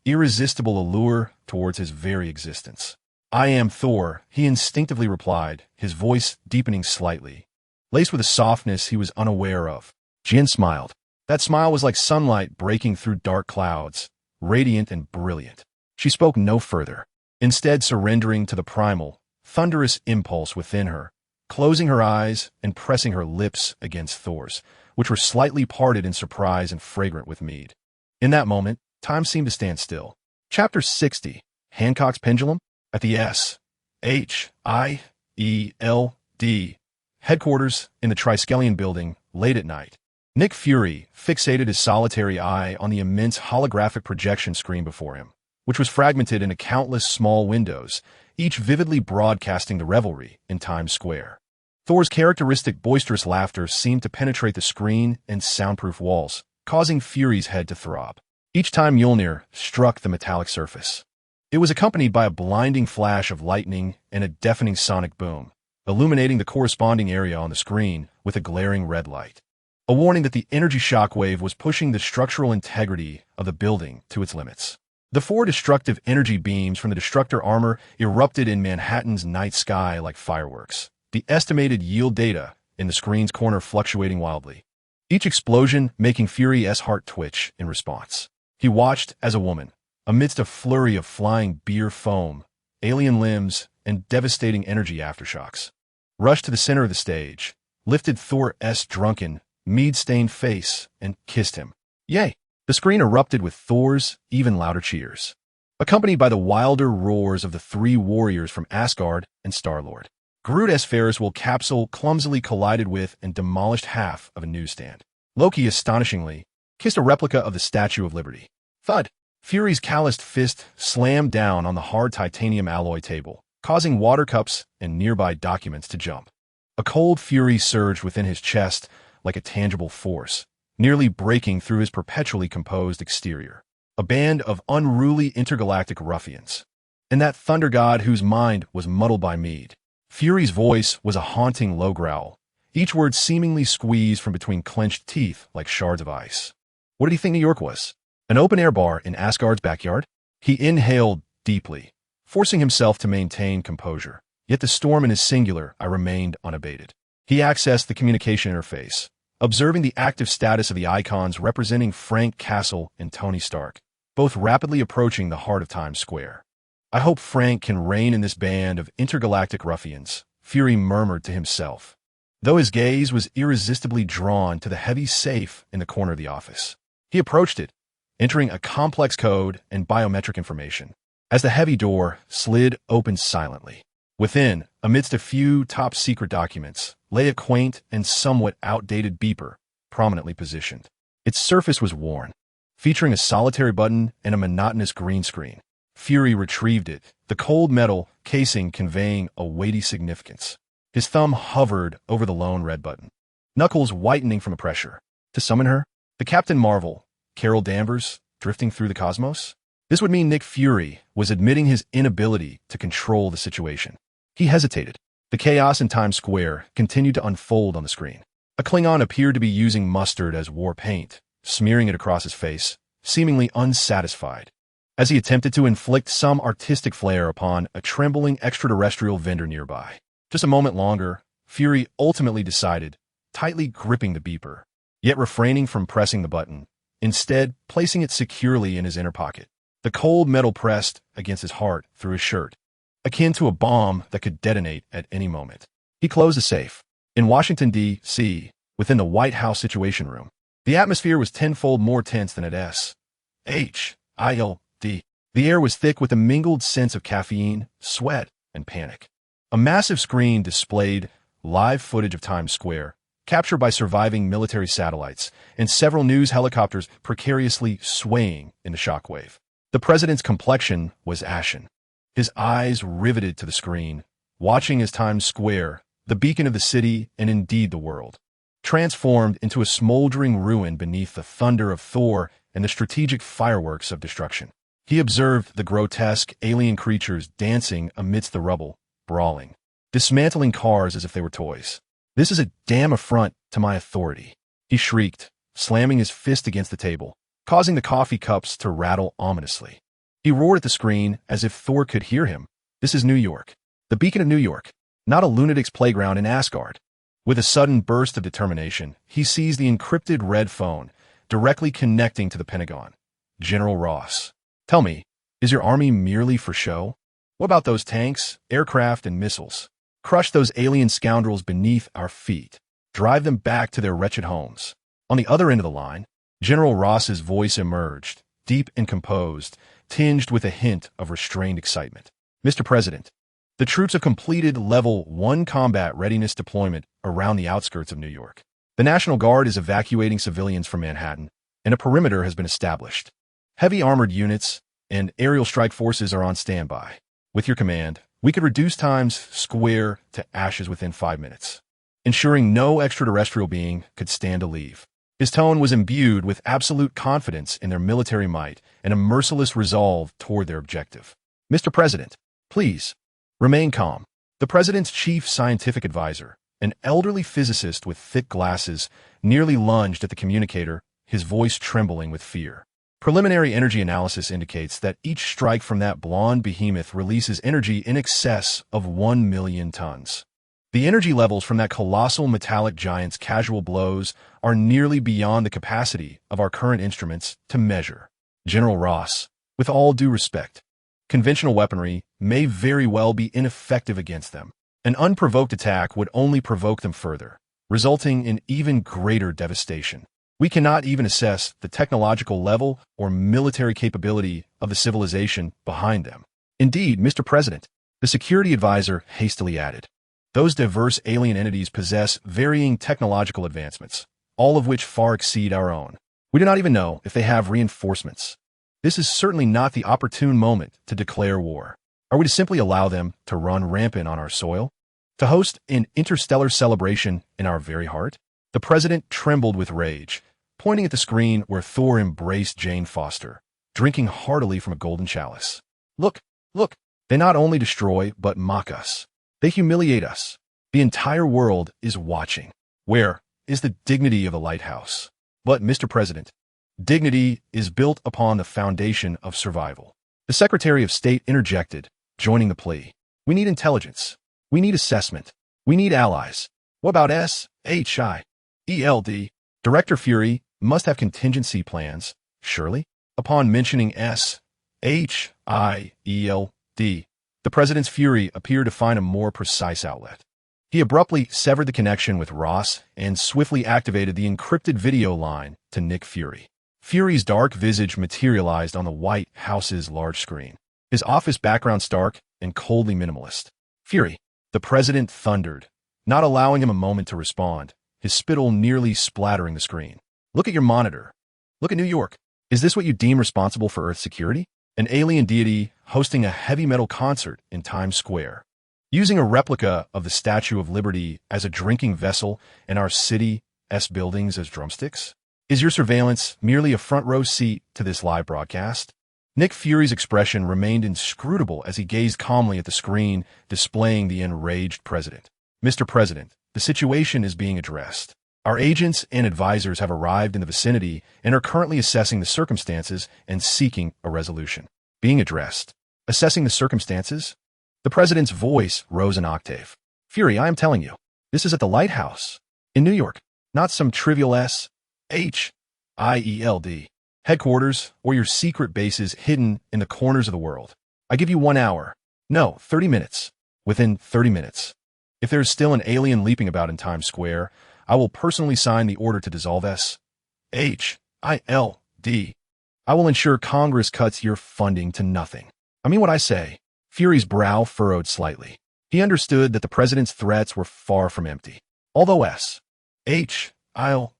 irresistible allure towards his very existence. "I am Thor," he instinctively replied, his voice deepening slightly, laced with a softness he was unaware of. Jin smiled. That smile was like sunlight breaking through dark clouds, radiant and brilliant. She spoke no further, instead surrendering to the primal, thunderous impulse within her, closing her eyes and pressing her lips against Thor's, which were slightly parted in surprise and fragrant with mead. In that moment, time seemed to stand still. Chapter 60, Hancock's Pendulum, at the SHIELD headquarters in the Triskelion building, late at night. Nick Fury fixated his solitary eye on the immense holographic projection screen before him, which was fragmented into countless small windows, each vividly broadcasting the revelry in Times Square. Thor's characteristic boisterous laughter seemed to penetrate the screen and soundproof walls, causing Fury's head to throb each time Mjolnir struck the metallic surface. It was accompanied by a blinding flash of lightning and a deafening sonic boom, illuminating the corresponding area on the screen with a glaring red light. A warning that the energy shockwave was pushing the structural integrity of the building to its limits. The 4 destructive energy beams from the destructor armor erupted in Manhattan's night sky like fireworks, the estimated yield data in the screen's corner fluctuating wildly. Each explosion making Fury's heart twitch in response. He watched as a woman, amidst a flurry of flying beer foam, alien limbs, and devastating energy aftershocks, rushed to the center of the stage, lifted Thor's drunken, mead-stained face, and kissed him. Yay! The screen erupted with Thor's even louder cheers, accompanied by the wilder roars of the 3 warriors from Asgard and Star-Lord. Groot's Ferris wheel capsule clumsily collided with and demolished half of a newsstand. Loki, astonishingly, kissed a replica of the Statue of Liberty. Thud! Fury's calloused fist slammed down on the hard titanium alloy table, causing water cups and nearby documents to jump. A cold fury surged within his chest like a tangible force, nearly breaking through his perpetually composed exterior. A band of unruly intergalactic ruffians. And that thunder god whose mind was muddled by mead. Fury's voice was a haunting low growl, each word seemingly squeezed from between clenched teeth like shards of ice. What did he think New York was? An open-air bar in Asgard's backyard? He inhaled deeply, forcing himself to maintain composure. Yet the storm in his singular eye remained unabated. He accessed the communication interface, observing the active status of the icons representing Frank Castle and Tony Stark, both rapidly approaching the heart of Times Square. "I hope Frank can reign in this band of intergalactic ruffians," Fury murmured to himself, though his gaze was irresistibly drawn to the heavy safe in the corner of the office. He approached it, entering a complex code and biometric information, as the heavy door slid open silently. Within, amidst a few top-secret documents, lay a quaint and somewhat outdated beeper, prominently positioned. Its surface was worn, featuring a solitary button and a monotonous green screen. Fury retrieved it, the cold metal casing conveying a weighty significance. His thumb hovered over the lone red button, knuckles whitening from the pressure. To summon her? The Captain Marvel, Carol Danvers, drifting through the cosmos? This would mean Nick Fury was admitting his inability to control the situation. He hesitated. The chaos in Times Square continued to unfold on the screen. A Klingon appeared to be using mustard as war paint, smearing it across his face, seemingly unsatisfied, as he attempted to inflict some artistic flair upon a trembling extraterrestrial vendor nearby. Just a moment longer, Fury ultimately decided, tightly gripping the beeper, yet refraining from pressing the button, instead placing it securely in his inner pocket. The cold metal pressed against his heart through his shirt, akin to a bomb that could detonate at any moment. He closed the safe. In Washington, D.C., within the White House Situation Room, the atmosphere was tenfold more tense than at SHIELD. The air was thick with a mingled sense of caffeine, sweat, and panic. A massive screen displayed live footage of Times Square, captured by surviving military satellites, and several news helicopters precariously swaying in the shockwave. The president's complexion was ashen, his eyes riveted to the screen, watching as Times Square, the beacon of the city and indeed the world, transformed into a smoldering ruin beneath the thunder of Thor and the strategic fireworks of destruction. He observed the grotesque alien creatures dancing amidst the rubble, brawling, dismantling cars as if they were toys. "This is a damn affront to my authority," he shrieked, slamming his fist against the table, causing the coffee cups to rattle ominously. He roared at the screen as if Thor could hear him. "This is New York, the beacon of New York, not a lunatic's playground in Asgard." With a sudden burst of determination, he seized the encrypted red phone, directly connecting to the Pentagon. "General Ross, tell me, is your army merely for show? What about those tanks, aircraft, and missiles? Crush those alien scoundrels beneath our feet. Drive them back to their wretched homes." On the other end of the line, General Ross's voice emerged, deep and composed, tinged with a hint of restrained excitement. "Mr. President, the troops have completed Level 1 combat readiness deployment around the outskirts of New York. The National Guard is evacuating civilians from Manhattan, and a perimeter has been established. Heavy armored units and aerial strike forces are on standby. With your command, we could reduce Times Square to ashes within 5 minutes, ensuring no extraterrestrial being could stand to leave." His tone was imbued with absolute confidence in their military might and a merciless resolve toward their objective. "Mr. President, please, remain calm." The president's chief scientific advisor, an elderly physicist with thick glasses, nearly lunged at the communicator, his voice trembling with fear. "Preliminary energy analysis indicates that each strike from that blonde behemoth releases energy in excess of 1 million tons. The energy levels from that colossal metallic giant's casual blows are nearly beyond the capacity of our current instruments to measure. General Ross, with all due respect, conventional weaponry may very well be ineffective against them. An unprovoked attack would only provoke them further, resulting in even greater devastation. We cannot even assess the technological level or military capability of the civilization behind them." "Indeed, Mr. President," the security advisor hastily added, "those diverse alien entities possess varying technological advancements, all of which far exceed our own. We do not even know if they have reinforcements. This is certainly not the opportune moment to declare war. Are we to simply allow them to run rampant on our soil? To host an interstellar celebration in our very heart?" The president trembled with rage, pointing at the screen where Thor embraced Jane Foster, drinking heartily from a golden chalice. Look, they not only destroy but mock us. They humiliate us. The entire world is watching. Where is the dignity of the lighthouse? But, Mr. President, dignity is built upon the foundation of survival." The Secretary of State interjected, joining the plea. "We need intelligence. We need assessment. We need allies. What about SHIELD? Director Fury must have contingency plans, surely?" Upon mentioning SHIELD, the president's fury appeared to find a more precise outlet. He abruptly severed the connection with Ross and swiftly activated the encrypted video line to Nick Fury. Fury's dark visage materialized on the White House's large screen, his office background stark and coldly minimalist. "Fury," the president thundered, not allowing him a moment to respond, his spittle nearly splattering the screen. "Look at your monitor. Look at New York. Is this what you deem responsible for Earth's security? An alien deity hosting a heavy metal concert in Times Square, using a replica of the Statue of Liberty as a drinking vessel and our city's buildings as drumsticks? Is your surveillance merely a front row seat to this live broadcast?" Nick Fury's expression remained inscrutable as he gazed calmly at the screen displaying the enraged president. "Mr. President, the situation is being addressed. Our agents and advisors have arrived in the vicinity and are currently assessing the circumstances and seeking a resolution." Being addressed. Assessing the circumstances? The president's voice rose an octave. "Fury, I am telling you, this is at the lighthouse in New York, not some trivial SHIELD headquarters or your secret bases hidden in the corners of the world. I give you 1 hour. No, 30 minutes. Within 30 minutes. If there is still an alien leaping about in Times Square, I will personally sign the order to dissolve SHIELD. I will ensure Congress cuts your funding to nothing. I mean what I say." Fury's brow furrowed slightly. He understood that the president's threats were far from empty. Although SHIELD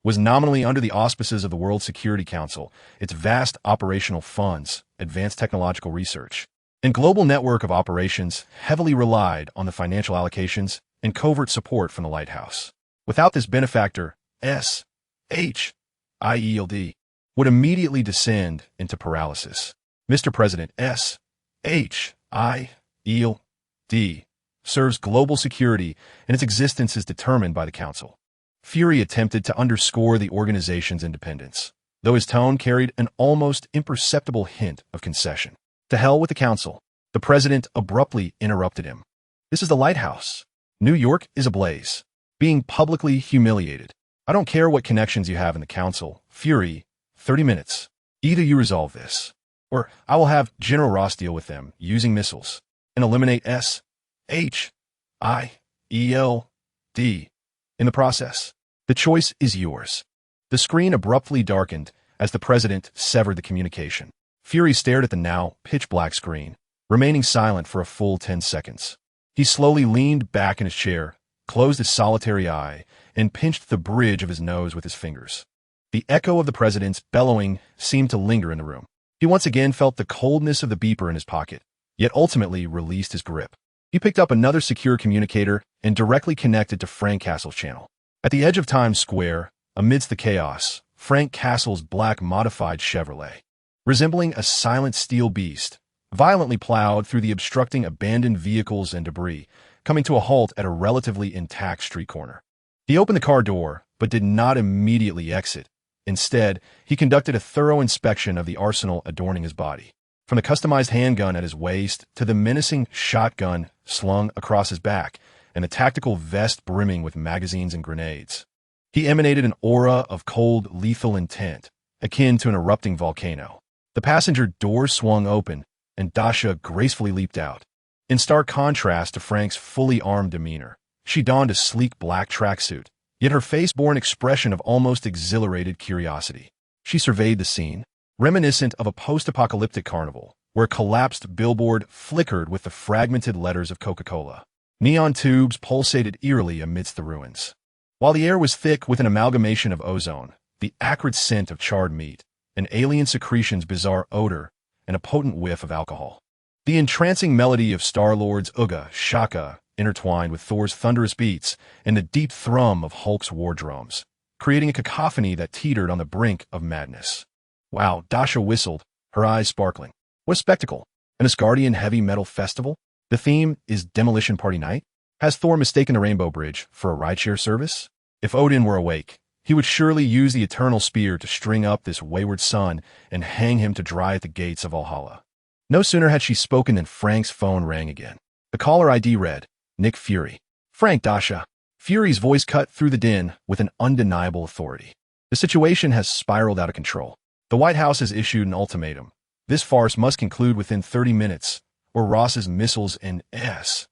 was nominally under the auspices of the World Security Council, its vast operational funds, advanced technological research, and global network of operations heavily relied on the financial allocations and covert support from the lighthouse. Without this benefactor, S.H.I.E.L.D. would immediately descend into paralysis. Mr. President, S.H.I.E.L.D. serves global security, and its existence is determined by the Council. Fury attempted to underscore the organization's independence, though his tone carried an almost imperceptible hint of concession. To hell with the Council. The President abruptly interrupted him. This is the lighthouse. New York is ablaze. Being publicly humiliated. I don't care what connections you have in the Council. Fury, 30 minutes. Either you resolve this, or I will have General Ross deal with them using missiles and eliminate S.H.I.E.L.D. in the process. The choice is yours. The screen abruptly darkened as the President severed the communication. Fury stared at the now pitch-black screen, remaining silent for a full 10 seconds. He slowly leaned back in his chair, closed his solitary eye, and pinched the bridge of his nose with his fingers. The echo of the President's bellowing seemed to linger in the room. He once again felt the coldness of the beeper in his pocket, yet ultimately released his grip. He picked up another secure communicator and directly connected to Frank Castle's channel. At the edge of Times Square, amidst the chaos, Frank Castle's black modified Chevrolet, resembling a silent steel beast, violently plowed through the obstructing abandoned vehicles and debris, coming to a halt at a relatively intact street corner. He opened the car door, but did not immediately exit. Instead, he conducted a thorough inspection of the arsenal adorning his body. From the customized handgun at his waist to the menacing shotgun slung across his back and the tactical vest brimming with magazines and grenades. He emanated an aura of cold, lethal intent, akin to an erupting volcano. The passenger door swung open, and Dasha gracefully leaped out. In stark contrast to Frank's fully armed demeanor, she donned a sleek black tracksuit, yet her face bore an expression of almost exhilarated curiosity. She surveyed the scene, reminiscent of a post-apocalyptic carnival, where a collapsed billboard flickered with the fragmented letters of Coca-Cola. Neon tubes pulsated eerily amidst the ruins. While the air was thick with an amalgamation of ozone, the acrid scent of charred meat, an alien secretion's bizarre odor, and a potent whiff of alcohol. The entrancing melody of Star-Lord's Uga Shaka intertwined with Thor's thunderous beats and the deep thrum of Hulk's war drums, creating a cacophony that teetered on the brink of madness. Wow, Dasha whistled, her eyes sparkling. What a spectacle! An Asgardian heavy metal festival? The theme is Demolition Party Night? Has Thor mistaken the Rainbow Bridge for a rideshare service? If Odin were awake, he would surely use the eternal spear to string up this wayward son and hang him to dry at the gates of Valhalla. No sooner had she spoken than Frank's phone rang again. The caller ID read, Nick Fury. Frank, Dasha. Fury's voice cut through the din with an undeniable authority. The situation has spiraled out of control. The White House has issued an ultimatum. This farce must conclude within 30 minutes, or Ross's missiles and S.H.I.L.D.'s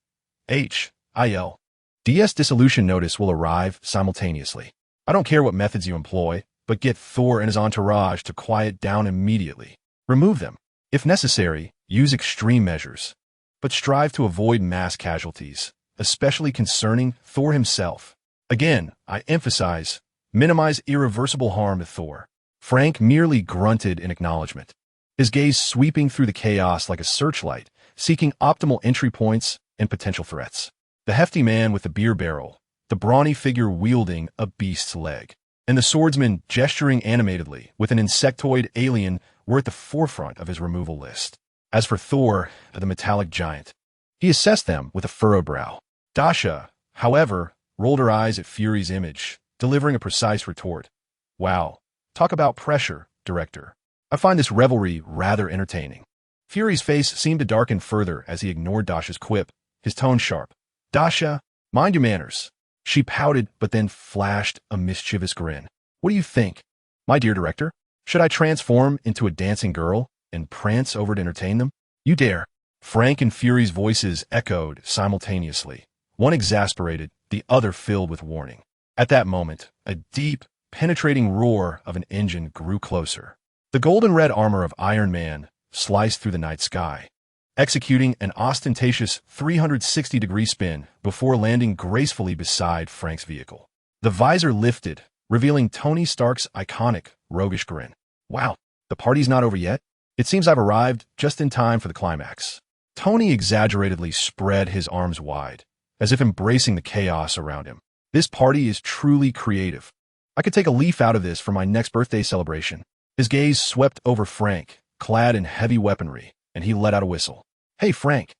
dissolution notice will arrive simultaneously. I don't care what methods you employ, but get Thor and his entourage to quiet down immediately. Remove them. If necessary, use extreme measures. But strive to avoid mass casualties, especially concerning Thor himself. Again, I emphasize, minimize irreversible harm to Thor. Frank merely grunted in acknowledgement, his gaze sweeping through the chaos like a searchlight, seeking optimal entry points and potential threats. The hefty man with the beer barrel, the brawny figure wielding a beast's leg, and the swordsman gesturing animatedly with an insectoid alien were at the forefront of his removal list. As for Thor, the metallic giant, he assessed them with a furrowed brow. Dasha, however, rolled her eyes at Fury's image, delivering a precise retort. Wow, talk about pressure, Director. I find this revelry rather entertaining. Fury's face seemed to darken further as he ignored Dasha's quip, his tone sharp. Dasha, mind your manners. She pouted, but then flashed a mischievous grin. What do you think? My dear Director, should I transform into a dancing girl and prance over to entertain them? You dare. Frank and Fury's voices echoed simultaneously, one exasperated, the other filled with warning. At that moment, a deep, penetrating roar of an engine grew closer. The golden-red armor of Iron Man sliced through the night sky, executing an ostentatious 360-degree spin before landing gracefully beside Frank's vehicle. The visor lifted, revealing Tony Stark's iconic, roguish grin. Wow, the party's not over yet? It seems I've arrived just in time for the climax. Tony exaggeratedly spread his arms wide, as if embracing the chaos around him. This party is truly creative. I could take a leaf out of this for my next birthday celebration. His gaze swept over Frank, clad in heavy weaponry, and he let out a whistle. Hey, Frank.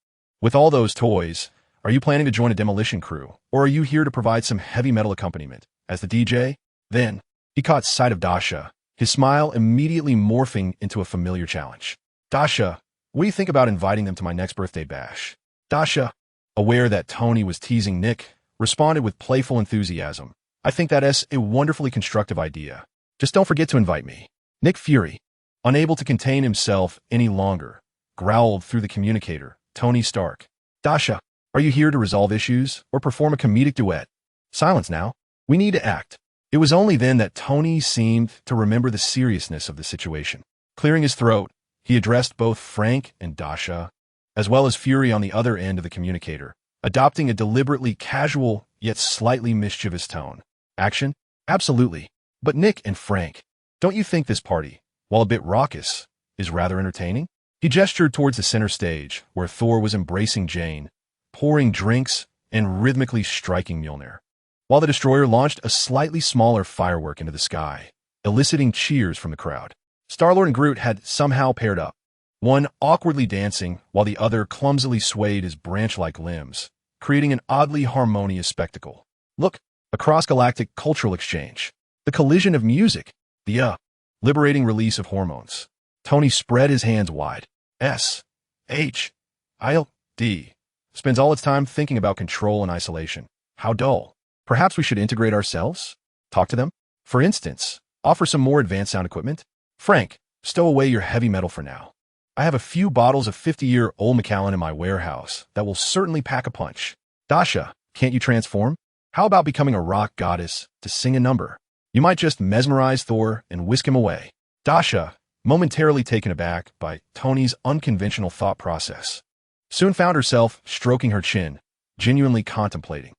With all those toys, are you planning to join a demolition crew, or are you here to provide some heavy metal accompaniment as the DJ? Then, he caught sight of Dasha, his smile immediately morphing into a familiar challenge. Dasha, what do you think about inviting them to my next birthday bash? Dasha, aware that Tony was teasing Nick, responded with playful enthusiasm. I think that's a wonderfully constructive idea. Just don't forget to invite me. Nick Fury, unable to contain himself any longer, growled through the communicator. Tony Stark. Dasha, are you here to resolve issues or perform a comedic duet? Silence now. We need to act. It was only then that Tony seemed to remember the seriousness of the situation. Clearing his throat, he addressed both Frank and Dasha, as well as Fury on the other end of the communicator, adopting a deliberately casual yet slightly mischievous tone. Action? Absolutely. But Nick and Frank, don't you think this party, while a bit raucous, is rather entertaining? He gestured towards the center stage, where Thor was embracing Jane, pouring drinks and rhythmically striking Mjolnir, while the destroyer launched a slightly smaller firework into the sky, eliciting cheers from the crowd. Star-Lord and Groot had somehow paired up, one awkwardly dancing while the other clumsily swayed his branch-like limbs, creating an oddly harmonious spectacle. Look, a cross-galactic cultural exchange, the collision of music, the liberating release of hormones. Tony spread his hands wide. S-H-I-L-D spends all its time thinking about control and isolation. How dull. Perhaps we should integrate ourselves? Talk to them? For instance, offer some more advanced sound equipment? Frank, stow away your heavy metal for now. I have a few bottles of 50-year-old Macallan in my warehouse that will certainly pack a punch. Dasha, can't you transform? How about becoming a rock goddess to sing a number? You might just mesmerize Thor and whisk him away. Dasha, momentarily taken aback by Tony's unconventional thought process, soon found herself stroking her chin, genuinely contemplating.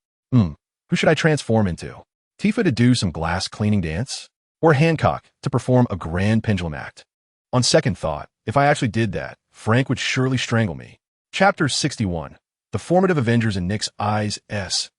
Who should I transform into? Tifa to do some glass cleaning dance? Or Hancock to perform a grand pendulum act? On second thought, if I actually did that, Frank would surely strangle me. Chapter 61. The Formative Avengers in Nick's Eyes. S-H-I-E-L-D.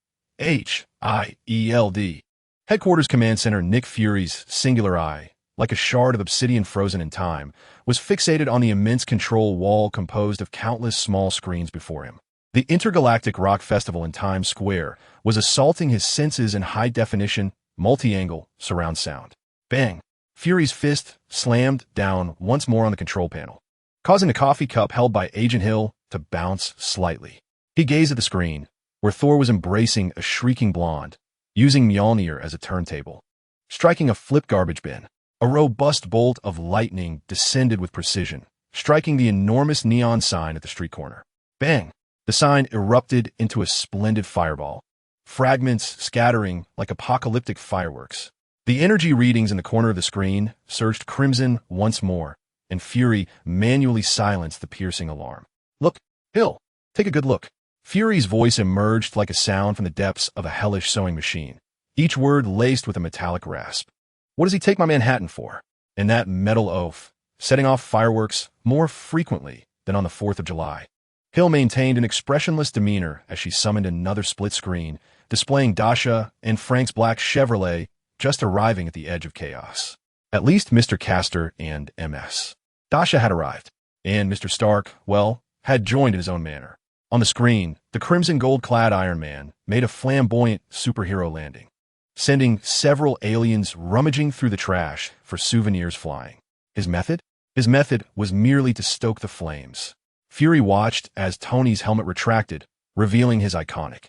Headquarters Command Center Nick Fury's singular eye, like a shard of obsidian frozen in time, was fixated on the immense control wall composed of countless small screens before him. The intergalactic rock festival in Times Square was assaulting his senses in high-definition, multi-angle surround sound. Bang! Fury's fist slammed down once more on the control panel, causing the coffee cup held by Agent Hill to bounce slightly. He gazed at the screen, where Thor was embracing a shrieking blonde, using Mjolnir as a turntable. Striking a flip garbage bin, a robust bolt of lightning descended with precision, striking the enormous neon sign at the street corner. Bang! The sign erupted into a splendid fireball, fragments scattering like apocalyptic fireworks. The energy readings in the corner of the screen surged crimson once more, and Fury manually silenced the piercing alarm. Look, Hill, take a good look. Fury's voice emerged like a sound from the depths of a hellish sewing machine, each word laced with a metallic rasp. What does he take my Manhattan for? And that metal oaf, setting off fireworks more frequently than on the 4th of July. Hill maintained an expressionless demeanor as she summoned another split screen, displaying Dasha and Frank's black Chevrolet just arriving at the edge of chaos. At least Mr. Castor and MS. Dasha had arrived, and Mr. Stark, well, had joined in his own manner. On the screen, the crimson gold-clad Iron Man made a flamboyant superhero landing, sending several aliens rummaging through the trash for souvenirs flying. His method? His method was merely to stoke the flames. Fury watched as Tony's helmet retracted, revealing his iconic,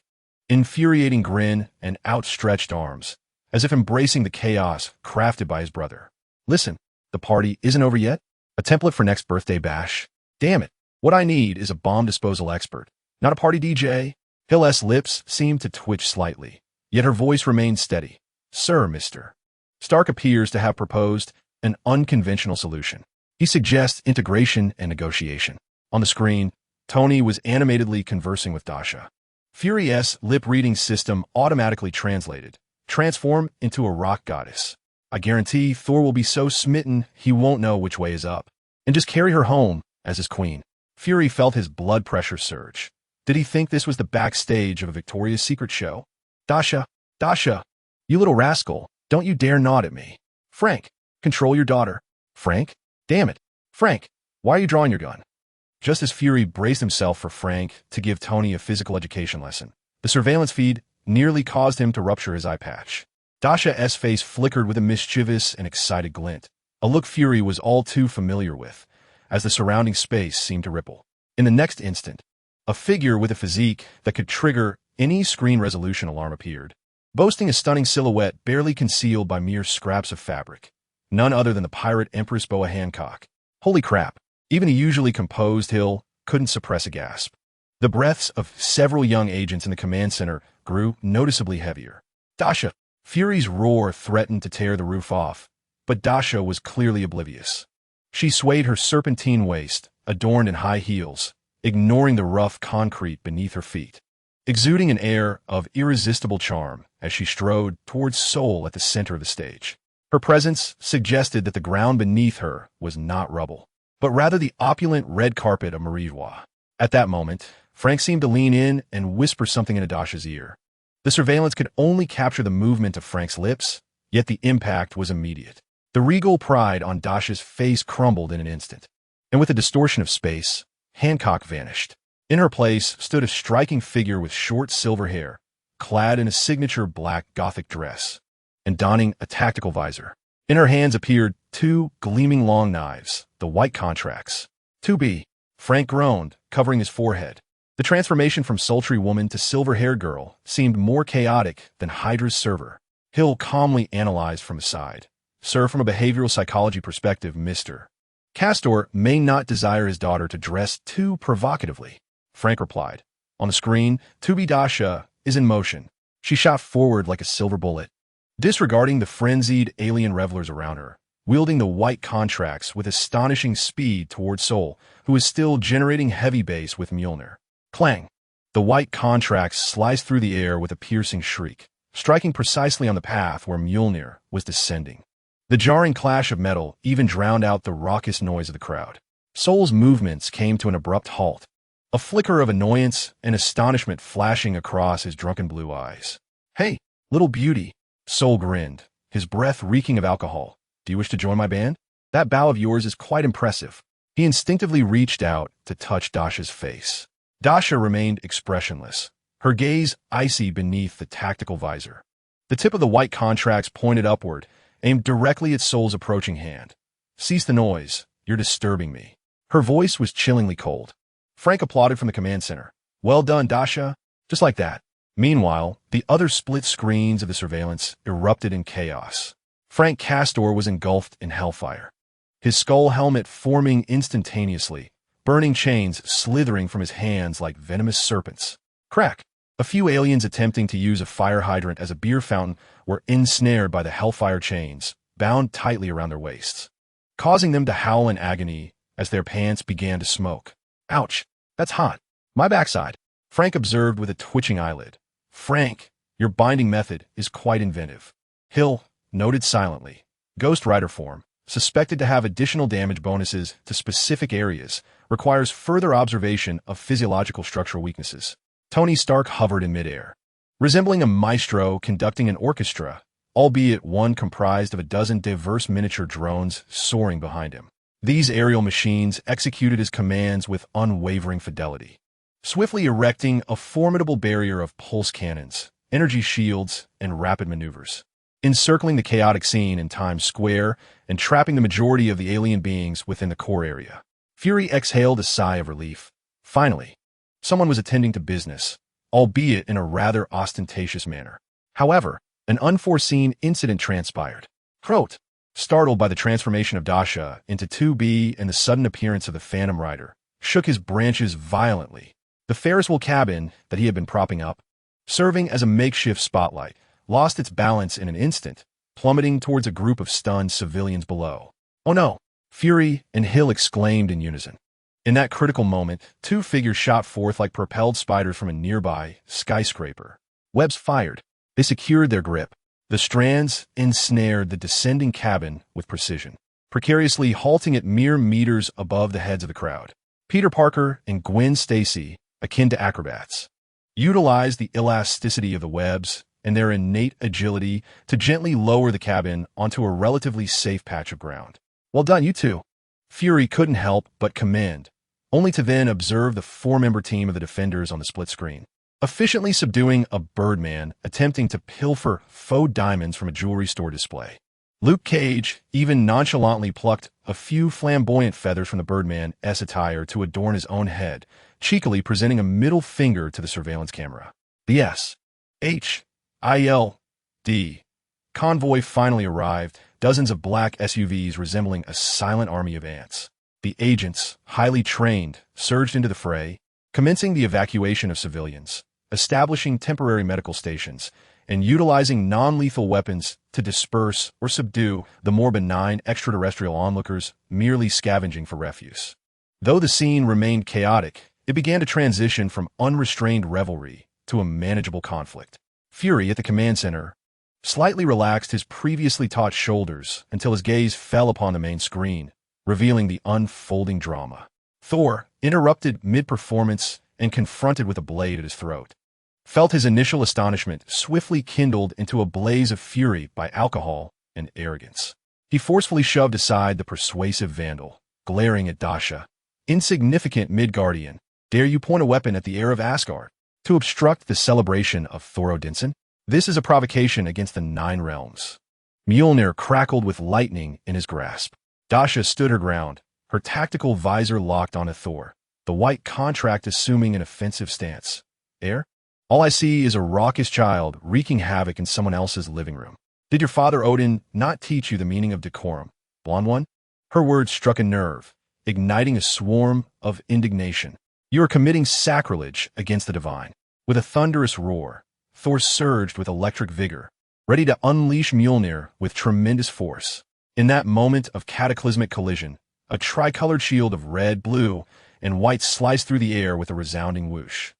infuriating grin and outstretched arms, as if embracing the chaos crafted by his brother. Listen, the party isn't over yet? A template for next birthday bash? Damn it, what I need is a bomb disposal expert, not a party DJ. Hill's lips seemed to twitch slightly, yet her voice remained steady. Sir, Mr. Stark appears to have proposed an unconventional solution. He suggests integration and negotiation. On the screen, Tony was animatedly conversing with Dasha. Fury's lip-reading system automatically translated, Transform into a rock goddess. I guarantee Thor will be so smitten he won't know which way is up. And just carry her home as his queen. Fury felt his blood pressure surge. Did he think this was the backstage of a Victoria's Secret show? Dasha, you little rascal, don't you dare nod at me. Frank, control your daughter. Frank? Damn it. Frank, why are you drawing your gun? Just as Fury braced himself for Frank to give Tony a physical education lesson, the surveillance feed nearly caused him to rupture his eye patch. Dasha's face flickered with a mischievous and excited glint, a look Fury was all too familiar with, as the surrounding space seemed to ripple. In the next instant, a figure with a physique that could trigger any screen resolution alarm appeared, boasting a stunning silhouette barely concealed by mere scraps of fabric. None other than the pirate Empress Boa Hancock. Holy crap, even a usually composed Hill couldn't suppress a gasp. The breaths of several young agents in the command center grew noticeably heavier. Dasha! Fury's roar threatened to tear the roof off, but Dasha was clearly oblivious. She swayed her serpentine waist, adorned in high heels, ignoring the rough concrete beneath her feet, exuding an air of irresistible charm as she strode towards Soul at the center of the stage. Her presence suggested that the ground beneath her was not rubble, but rather the opulent red carpet of Marijois. At that moment, Frank seemed to lean in and whisper something into Dasha's ear. The surveillance could only capture the movement of Frank's lips, yet the impact was immediate. The regal pride on Dasha's face crumbled in an instant, and with a distortion of space, Hancock vanished. In her place stood a striking figure with short silver hair, clad in a signature black Gothic dress, and donning a tactical visor. In her hands appeared two gleaming long knives, the white contracts. "To be," Frank groaned, covering his forehead. The transformation from sultry woman to silver-haired girl seemed more chaotic than Hydra's server. Hill calmly analyzed from aside. "Sir, from a behavioral psychology perspective, Mr. Castor may not desire his daughter to dress too provocatively," Frank replied. On the screen, To-Be Dasha is in motion. She shot forward like a silver bullet, disregarding the frenzied alien revelers around her, wielding the white contracts with astonishing speed toward Soul, who is still generating heavy base with Mjolnir. Clang! The white contracts sliced through the air with a piercing shriek, striking precisely on the path where Mjolnir was descending. The jarring clash of metal even drowned out the raucous noise of the crowd. Soul's movements came to an abrupt halt, a flicker of annoyance and astonishment flashing across his drunken blue eyes. "Hey, little beauty," Soul grinned, his breath reeking of alcohol. "Do you wish to join my band? That bow of yours is quite impressive." He instinctively reached out to touch Dasha's face. Dasha remained expressionless, her gaze icy beneath the tactical visor. The tip of the white contracts pointed upward, aimed directly at Soul's approaching hand. "Cease the noise. You're disturbing me." Her voice was chillingly cold. Frank applauded from the command center. "Well done, Dasha." Just like that. Meanwhile, the other split screens of the surveillance erupted in chaos. Frank Castor was engulfed in hellfire, his skull helmet forming instantaneously, burning chains slithering from his hands like venomous serpents. Crack! A few aliens attempting to use a fire hydrant as a beer fountain were ensnared by the hellfire chains, bound tightly around their waists, causing them to howl in agony as their pants began to smoke. "Ouch, that's hot. My backside," Frank observed with a twitching eyelid. "Frank, your binding method is quite inventive." Hill noted silently. Ghost Rider form, suspected to have additional damage bonuses to specific areas, requires further observation of physiological structural weaknesses. Tony Stark hovered in midair, resembling a maestro conducting an orchestra, albeit one comprised of a dozen diverse miniature drones soaring behind him. These aerial machines executed his commands with unwavering fidelity, swiftly erecting a formidable barrier of pulse cannons, energy shields, and rapid maneuvers, encircling the chaotic scene in Times Square and trapping the majority of the alien beings within the core area. Fury exhaled a sigh of relief. Finally, someone was attending to business, albeit in a rather ostentatious manner. However, an unforeseen incident transpired. Croat, startled by the transformation of Dasha into 2B and the sudden appearance of the Phantom Rider, shook his branches violently. The Ferris wheel cabin that he had been propping up, serving as a makeshift spotlight, lost its balance in an instant, plummeting towards a group of stunned civilians below. "Oh no!" Fury and Hill exclaimed in unison. In that critical moment, two figures shot forth like propelled spiders from a nearby skyscraper. Webs fired. They secured their grip, The strands ensnared the descending cabin with precision, precariously halting it mere meters above the heads of the crowd. Peter Parker and Gwen Stacy, akin to acrobats, utilized the elasticity of the webs and their innate agility to gently lower the cabin onto a relatively safe patch of ground. Well done, you two. Fury couldn't help but commend, only to then observe the four-member team of the Defenders on the split screen, efficiently subduing a Birdman attempting to pilfer faux diamonds from a jewelry store display. Luke Cage even nonchalantly plucked a few flamboyant feathers from the Birdman's attire to adorn his own head, cheekily presenting a middle finger to the surveillance camera. The S.H.I.L.D. convoy finally arrived, dozens of black SUVs resembling a silent army of ants. The agents, highly trained, surged into the fray, commencing the evacuation of civilians, establishing temporary medical stations, and utilizing non-lethal weapons to disperse or subdue the more benign extraterrestrial onlookers merely scavenging for refuse. Though the scene remained chaotic, it began to transition from unrestrained revelry to a manageable conflict. Fury at the command center slightly relaxed his previously taut shoulders until his gaze fell upon the main screen, revealing the unfolding drama. Thor, interrupted mid-performance and confronted with a blade at his throat, felt his initial astonishment swiftly kindled into a blaze of fury by alcohol and arrogance. He forcefully shoved aside the persuasive vandal, glaring at Dasha. Insignificant Midgardian, dare you point a weapon at the heir of Asgard to obstruct the celebration of Thor Odinson? This is a provocation against the Nine Realms. Mjolnir crackled with lightning in his grasp. Dasha stood her ground, her tactical visor locked onto Thor, the white contract assuming an offensive stance. Heir? All I see is a raucous child wreaking havoc in someone else's living room. Did your father Odin not teach you the meaning of decorum, blonde one? Her words struck a nerve, igniting a swarm of indignation. You are committing sacrilege against the divine. With a thunderous roar, Thor surged with electric vigor, ready to unleash Mjolnir with tremendous force. In that moment of cataclysmic collision, a tricolored shield of red, blue, and white sliced through the air with a resounding whoosh,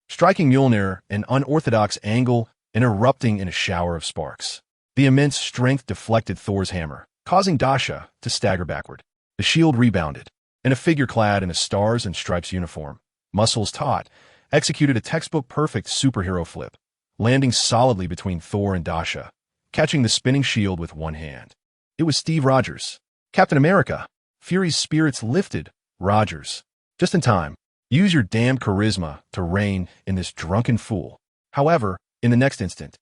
striking Mjolnir an unorthodox angle and erupting in a shower of sparks. The immense strength deflected Thor's hammer, causing Dasha to stagger backward. The shield rebounded, and a figure clad in a stars and stripes uniform, muscles taut, executed a textbook-perfect superhero flip, landing solidly between Thor and Dasha, catching the spinning shield with one hand. It was Steve Rogers. Captain America. Fury's spirits lifted. Rogers. Just in time. Use your damned charisma to rein in this drunken fool. However, in the next instant,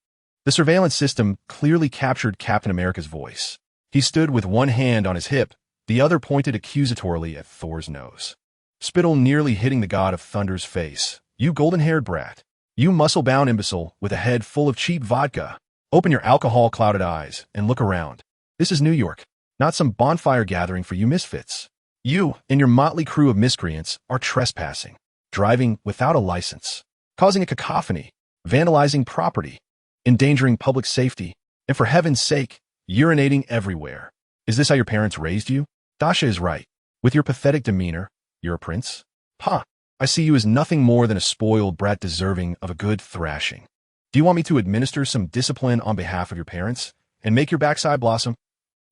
the surveillance system clearly captured Captain America's voice. He stood with one hand on his hip, the other pointed accusatorily at Thor's nose. Spittle nearly hitting the god of thunder's face. You golden-haired brat. You muscle-bound imbecile with a head full of cheap vodka. Open your alcohol-clouded eyes and look around. This is New York, not some bonfire gathering for you misfits. You and your motley crew of miscreants are trespassing, driving without a license, causing a cacophony, vandalizing property, endangering public safety, and for heaven's sake, urinating everywhere. Is this how your parents raised you? Dasha is right. With your pathetic demeanor, you're a prince? Ha! I see you as nothing more than a spoiled brat deserving of a good thrashing. Do you want me to administer some discipline on behalf of your parents and make your backside blossom?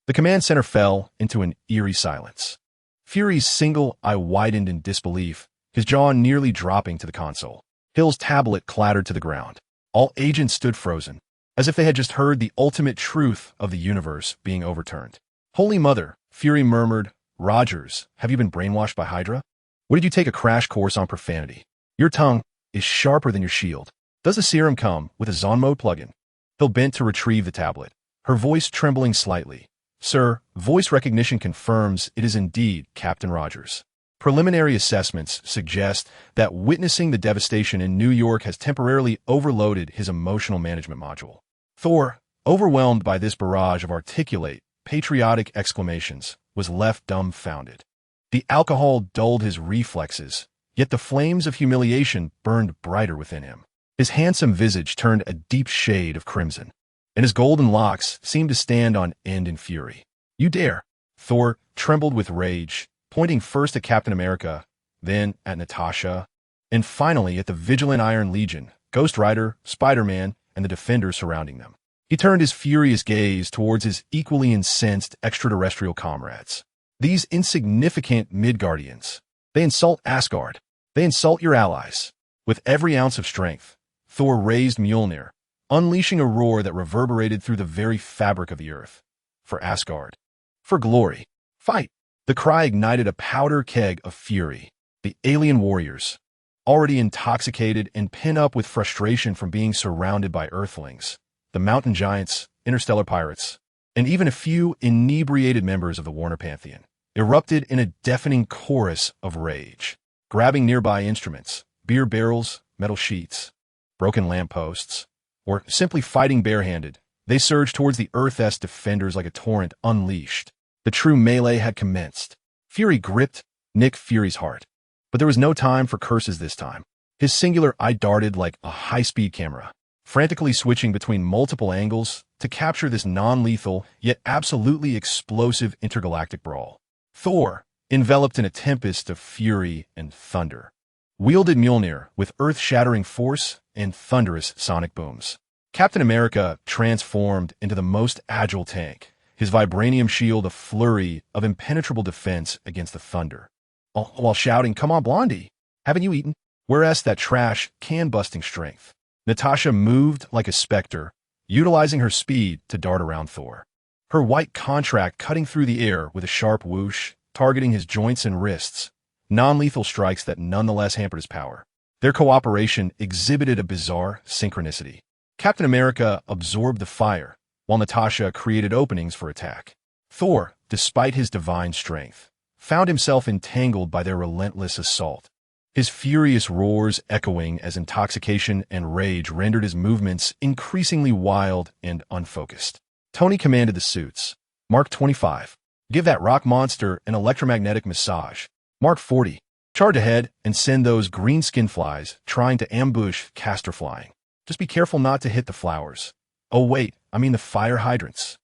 The command center fell into an eerie silence. Fury's single eye widened in disbelief, his jaw nearly dropping to the console. Hill's tablet clattered to the ground. All agents stood frozen, as if they had just heard the ultimate truth of the universe being overturned. Holy Mother, Fury murmured, Rogers, have you been brainwashed by Hydra? Or did you take a crash course on profanity? Your tongue is sharper than your shield. Does the serum come with a Zon mode plugin? Hill bent to retrieve the tablet, her voice trembling slightly. Sir, voice recognition confirms it is indeed Captain Rogers. Preliminary assessments suggest that witnessing the devastation in New York has temporarily overloaded his emotional management module. Thor, overwhelmed by this barrage of articulate, patriotic exclamations, was left dumbfounded. The alcohol dulled his reflexes, yet the flames of humiliation burned brighter within him. His handsome visage turned a deep shade of crimson, and his golden locks seemed to stand on end in fury. You dare! Thor trembled with rage, pointing first at Captain America, then at Natasha, and finally at the vigilant Iron Legion, Ghost Rider, Spider-Man, and the Defenders surrounding them. He turned his furious gaze towards his equally incensed extraterrestrial comrades. These insignificant Midgardians. They insult Asgard. They insult your allies. With every ounce of strength, Thor raised Mjolnir, unleashing a roar that reverberated through the very fabric of the earth. For Asgard. For glory. Fight! The cry ignited a powder keg of fury. The alien warriors, already intoxicated and pent up with frustration from being surrounded by earthlings, the mountain giants, interstellar pirates, and even a few inebriated members of the Warner Pantheon, erupted in a deafening chorus of rage. Grabbing nearby instruments, beer barrels, metal sheets, broken lampposts, or simply fighting barehanded, they surged towards the Earth-S defenders like a torrent unleashed. The true melee had commenced. Fury gripped Nick Fury's heart. But there was no time for curses this time. His singular eye darted like a high-speed camera, frantically switching between multiple angles to capture this non-lethal, yet absolutely explosive intergalactic brawl. Thor, enveloped in a tempest of fury and thunder, wielded Mjolnir with earth-shattering force and thunderous sonic booms. Captain America transformed into the most agile tank, his vibranium shield a flurry of impenetrable defense against the thunder, all while shouting, "Come on, Blondie! Haven't you eaten?" Whereas that trash can-busting strength. Natasha moved like a specter, utilizing her speed to dart around Thor. Her white contract cutting through the air with a sharp whoosh, targeting his joints and wrists, non-lethal strikes that nonetheless hampered his power. Their cooperation exhibited a bizarre synchronicity. Captain America absorbed the fire, while Natasha created openings for attack. Thor, despite his divine strength, found himself entangled by their relentless assault. His furious roars echoing as intoxication and rage rendered his movements increasingly wild and unfocused. Tony commanded the suits. Mark 25. Give that rock monster an electromagnetic massage. Mark 40. Charge ahead and send those green skin flies trying to ambush Castor flying. Just be careful not to hit the flowers. Oh wait, I mean the fire hydrants.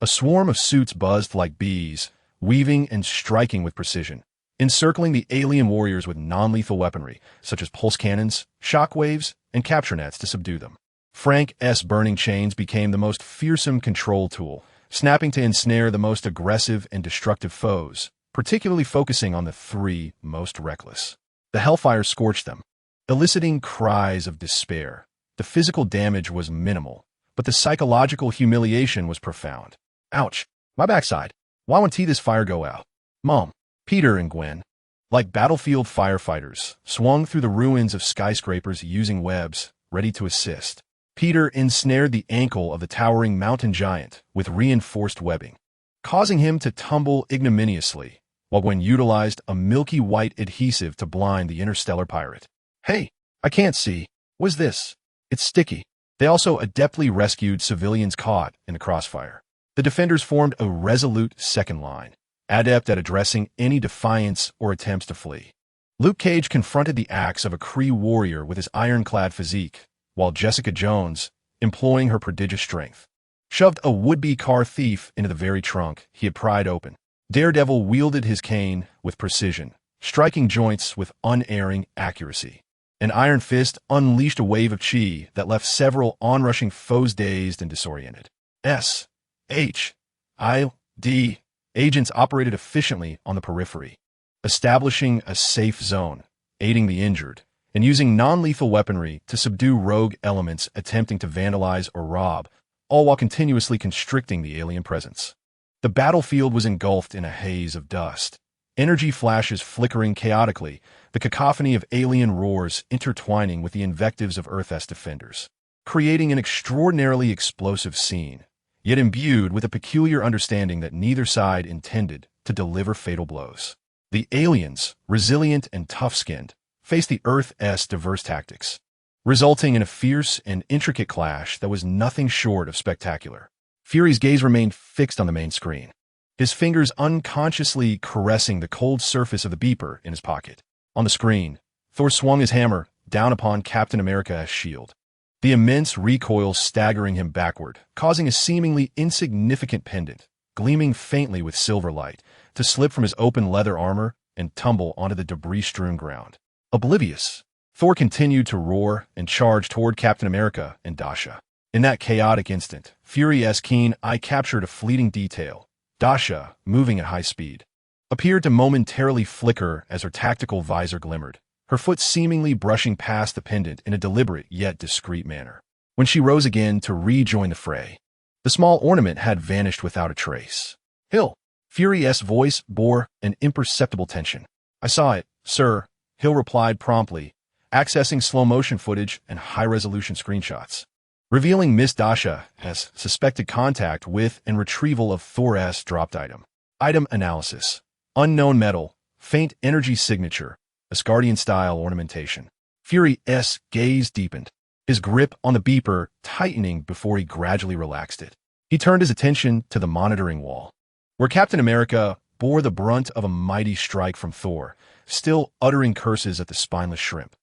A swarm of suits buzzed like bees, weaving and striking with precision, encircling the alien warriors with non-lethal weaponry, such as pulse cannons, shockwaves, and capture nets to subdue them. Frank S. burning chains became the most fearsome control tool, snapping to ensnare the most aggressive and destructive foes, particularly focusing on the three most reckless. The hellfire scorched them, eliciting cries of despair. The physical damage was minimal, but the psychological humiliation was profound. Ouch, my backside. Why won't this fire go out? Mom, Peter and Gwen, like battlefield firefighters, swung through the ruins of skyscrapers using webs, ready to assist. Peter ensnared the ankle of the towering mountain giant with reinforced webbing, causing him to tumble ignominiously, while Gwen utilized a milky white adhesive to blind the interstellar pirate. Hey, I can't see. What's this? It's sticky. They also adeptly rescued civilians caught in the crossfire. The defenders formed a resolute second line, adept at addressing any defiance or attempts to flee. Luke Cage confronted the acts of a Kree warrior with his ironclad physique, while Jessica Jones, employing her prodigious strength, shoved a would-be car thief into the very trunk he had pried open. Daredevil wielded his cane with precision, striking joints with unerring accuracy. An iron fist unleashed a wave of chi that left several onrushing foes dazed and disoriented. S, H, I, D agents operated efficiently on the periphery, establishing a safe zone, aiding the injured, and using non-lethal weaponry to subdue rogue elements attempting to vandalize or rob, all while continuously constricting the alien presence. The battlefield was engulfed in a haze of dust, energy flashes flickering chaotically, the cacophony of alien roars intertwining with the invectives of Earth-S defenders, creating an extraordinarily explosive scene, yet imbued with a peculiar understanding that neither side intended to deliver fatal blows. The aliens, resilient and tough-skinned, faced the Earth-S diverse tactics, resulting in a fierce and intricate clash that was nothing short of spectacular. Fury's gaze remained fixed on the main screen, his fingers unconsciously caressing the cold surface of the beeper in his pocket. On the screen, Thor swung his hammer down upon Captain America's shield, the immense recoil staggering him backward, causing a seemingly insignificant pendant, gleaming faintly with silver light, to slip from his open leather armor and tumble onto the debris-strewn ground. Oblivious, Thor continued to roar and charge toward Captain America and Dasha. In that chaotic instant, Fury's keen eye captured a fleeting detail. Dasha, moving at high speed, appeared to momentarily flicker as her tactical visor glimmered, her foot seemingly brushing past the pendant in a deliberate yet discreet manner. When she rose again to rejoin the fray, the small ornament had vanished without a trace. Hill. Fury's voice bore an imperceptible tension. I saw it, sir, Hill replied promptly, accessing slow-motion footage and high-resolution screenshots, revealing Miss Dasha has suspected contact with and retrieval of Thor's dropped item. Item analysis. Unknown metal, faint energy signature, Asgardian-style ornamentation. Fury's gaze deepened, his grip on the beeper tightening before he gradually relaxed it. He turned his attention to the monitoring wall, where Captain America bore the brunt of a mighty strike from Thor, still uttering curses at the spineless shrimp.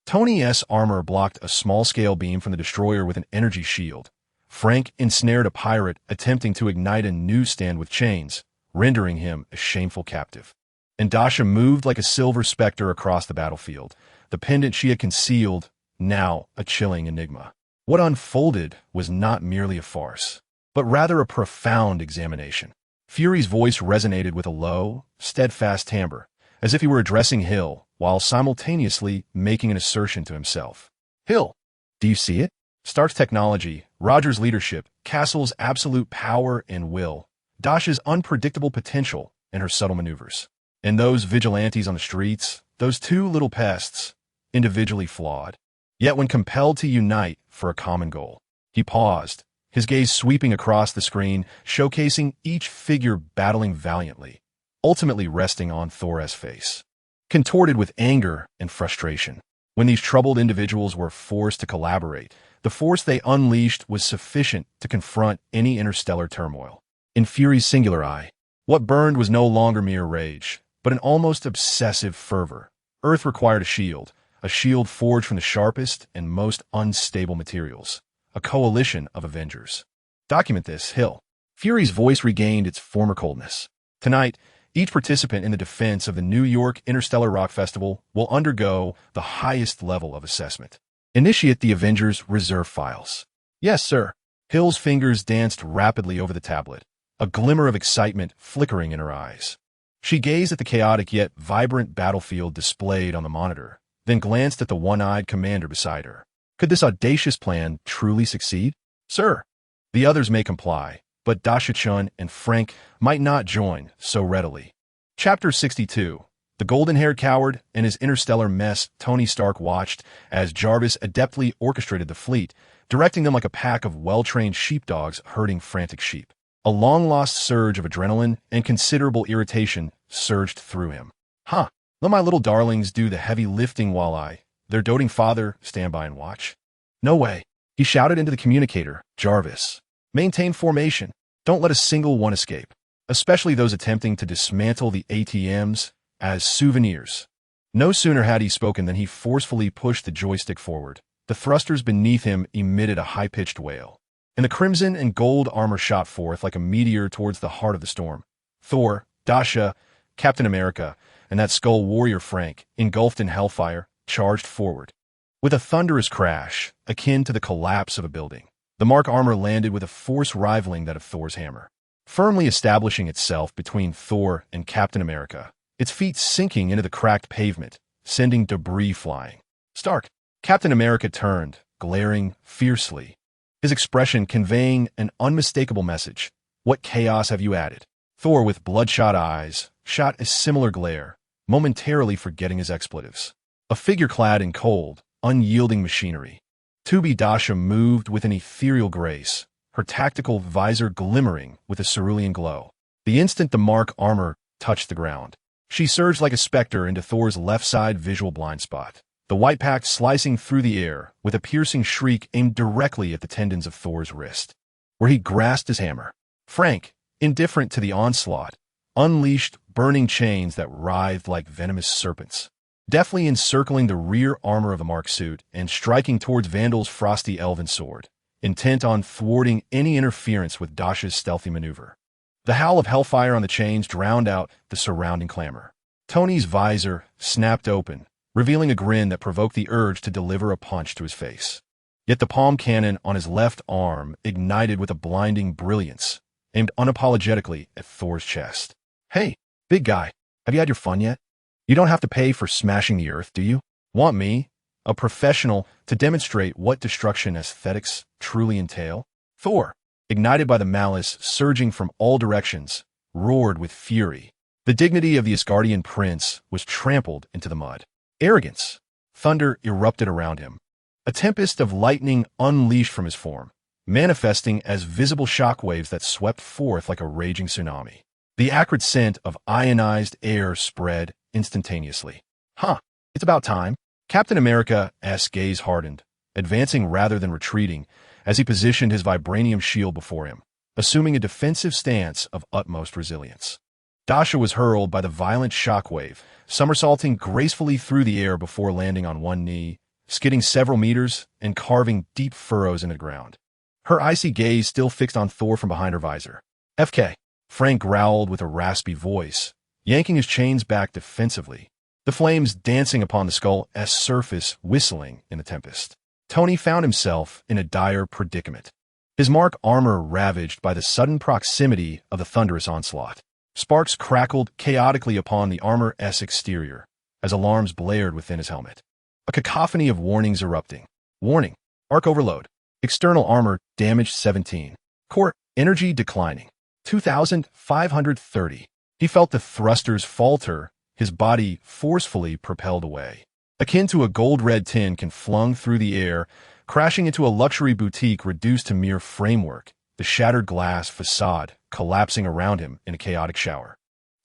Tony's armor blocked a small-scale beam from the destroyer with an energy shield. Frank ensnared a pirate attempting to ignite a newsstand with chains, rendering him a shameful captive. And Dasha moved like a silver specter across the battlefield, the pendant she had concealed now a chilling enigma. What unfolded was not merely a farce, but rather a profound examination. Fury's voice resonated with a low, steadfast timbre, as if he were addressing Hill, while simultaneously making an assertion to himself. Hill, do you see it? Stark's technology, Roger's leadership, Castle's absolute power and will, Dasha's unpredictable potential, and her subtle maneuvers. And those vigilantes on the streets, those two little pests, individually flawed, yet when compelled to unite for a common goal. He paused, his gaze sweeping across the screen, showcasing each figure battling valiantly, ultimately resting on Thor's face, contorted with anger and frustration. When these troubled individuals were forced to collaborate, the force they unleashed was sufficient to confront any interstellar turmoil. In Fury's singular eye, what burned was no longer mere rage, but an almost obsessive fervor. Earth required a shield forged from the sharpest and most unstable materials, a coalition of Avengers. Document this, Hill. Fury's voice regained its former coldness. Tonight, each participant in the defense of the New York Interstellar Rock Festival will undergo the highest level of assessment. Initiate the Avengers Reserve files. Yes, sir. Hill's fingers danced rapidly over the tablet, a glimmer of excitement flickering in her eyes. She gazed at the chaotic yet vibrant battlefield displayed on the monitor, then glanced at the one-eyed commander beside her. Could this audacious plan truly succeed? Sir, the others may comply, but Dasha Chen and Frank might not join so readily. Chapter 62. The golden-haired coward and his interstellar mess. Tony Stark watched as Jarvis adeptly orchestrated the fleet, directing them like a pack of well-trained sheepdogs herding frantic sheep. A long-lost surge of adrenaline and considerable irritation surged through him. Let my little darlings do the heavy lifting while their doting father, stand by and watch. No way. He shouted into the communicator, Jarvis. Maintain formation. Don't let a single one escape, especially those attempting to dismantle the ATMs as souvenirs. No sooner had he spoken than he forcefully pushed the joystick forward. The thrusters beneath him emitted a high-pitched wail, and the crimson and gold armor shot forth like a meteor towards the heart of the storm. Thor, Dasha, Captain America, and that skull warrior Frank, engulfed in hellfire, charged forward. With a thunderous crash, akin to the collapse of a building, the Mark armor landed with a force rivaling that of Thor's hammer, firmly establishing itself between Thor and Captain America, its feet sinking into the cracked pavement, sending debris flying. Stark. Captain America turned, glaring fiercely, his expression conveying an unmistakable message. What chaos have you added? Thor, with bloodshot eyes, shot a similar glare, momentarily forgetting his expletives. A figure clad in cold, unyielding machinery. Tubi Dasha moved with an ethereal grace, her tactical visor glimmering with a cerulean glow. The instant the Mark armor touched the ground, she surged like a specter into Thor's left side visual blind spot, the white pack slicing through the air with a piercing shriek aimed directly at the tendons of Thor's wrist, where he grasped his hammer. Frank, indifferent to the onslaught, unleashed burning chains that writhed like venomous serpents, deftly encircling the rear armor of the Mark suit and striking towards Vandal's frosty elven sword, intent on thwarting any interference with Dasha's stealthy maneuver. The howl of hellfire on the chains drowned out the surrounding clamor. Tony's visor snapped open, revealing a grin that provoked the urge to deliver a punch to his face. Yet the palm cannon on his left arm ignited with a blinding brilliance, aimed unapologetically at Thor's chest. "Hey, big guy, have you had your fun yet? You don't have to pay for smashing the earth, do you? Want me, a professional, to demonstrate what destruction aesthetics truly entail?" Thor, ignited by the malice surging from all directions, roared with fury. The dignity of the Asgardian prince was trampled into the mud. Arrogance. Thunder erupted around him. A tempest of lightning unleashed from his form, manifesting as visible shockwaves that swept forth like a raging tsunami. The acrid scent of ionized air spread instantaneously. It's about time. Captain America's gaze hardened, advancing rather than retreating as he positioned his vibranium shield before him, assuming a defensive stance of utmost resilience. Dasha was hurled by the violent shockwave, somersaulting gracefully through the air before landing on one knee, skidding several meters and carving deep furrows in the ground. Her icy gaze still fixed on Thor from behind her visor. "FK," Frank growled with a raspy voice, yanking his chains back defensively, the flames dancing upon the skull's surface, whistling in the tempest. Tony found himself in a dire predicament. His mark armor ravaged by the sudden proximity of the thunderous onslaught. Sparks crackled chaotically upon the armor's exterior as alarms blared within his helmet. A cacophony of warnings erupting. Warning: arc overload. External armor damage 17. Core energy declining. 2,530. He felt the thrusters falter, his body forcefully propelled away. Akin to a gold-red tin can flung through the air, crashing into a luxury boutique reduced to mere framework, the shattered glass facade collapsing around him in a chaotic shower.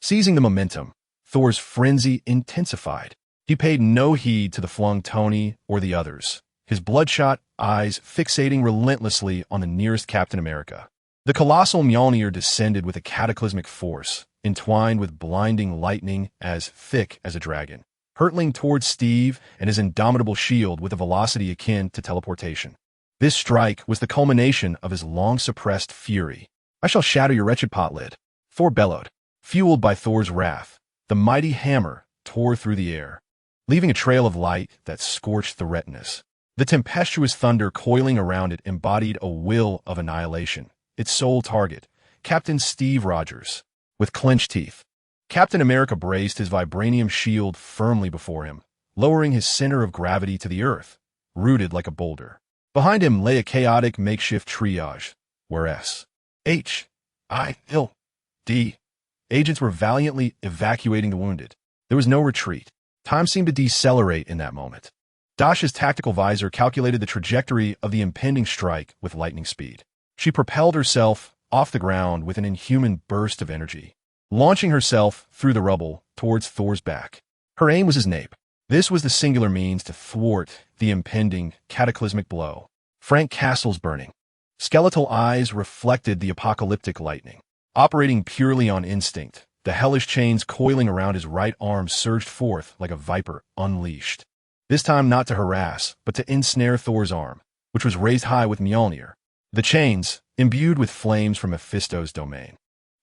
Seizing the momentum, Thor's frenzy intensified. He paid no heed to the flung Tony or the others, his bloodshot eyes fixating relentlessly on the nearest Captain America. The colossal Mjolnir descended with a cataclysmic force, entwined with blinding lightning as thick as a dragon, hurtling towards Steve and his indomitable shield with a velocity akin to teleportation. This strike was the culmination of his long-suppressed fury. "I shall shatter your wretched pot lid," Thor bellowed. Fueled by Thor's wrath, the mighty hammer tore through the air, leaving a trail of light that scorched the retinas. The tempestuous thunder coiling around it embodied a will of annihilation, its sole target, Captain Steve Rogers. With clenched teeth, Captain America braced his vibranium shield firmly before him, lowering his center of gravity to the earth, rooted like a boulder. Behind him lay a chaotic makeshift triage, where S.H.I.L.D. agents were valiantly evacuating the wounded. There was no retreat. Time seemed to decelerate in that moment. Dasha's tactical visor calculated the trajectory of the impending strike with lightning speed. She propelled herself off the ground with an inhuman burst of energy, launching herself through the rubble towards Thor's back. Her aim was his nape. This was the singular means to thwart the impending cataclysmic blow. Frank Castle's burning, skeletal eyes reflected the apocalyptic lightning. Operating purely on instinct, the hellish chains coiling around his right arm surged forth like a viper unleashed. This time not to harass, but to ensnare Thor's arm, which was raised high with Mjolnir. The chains, imbued with flames from Mephisto's domain,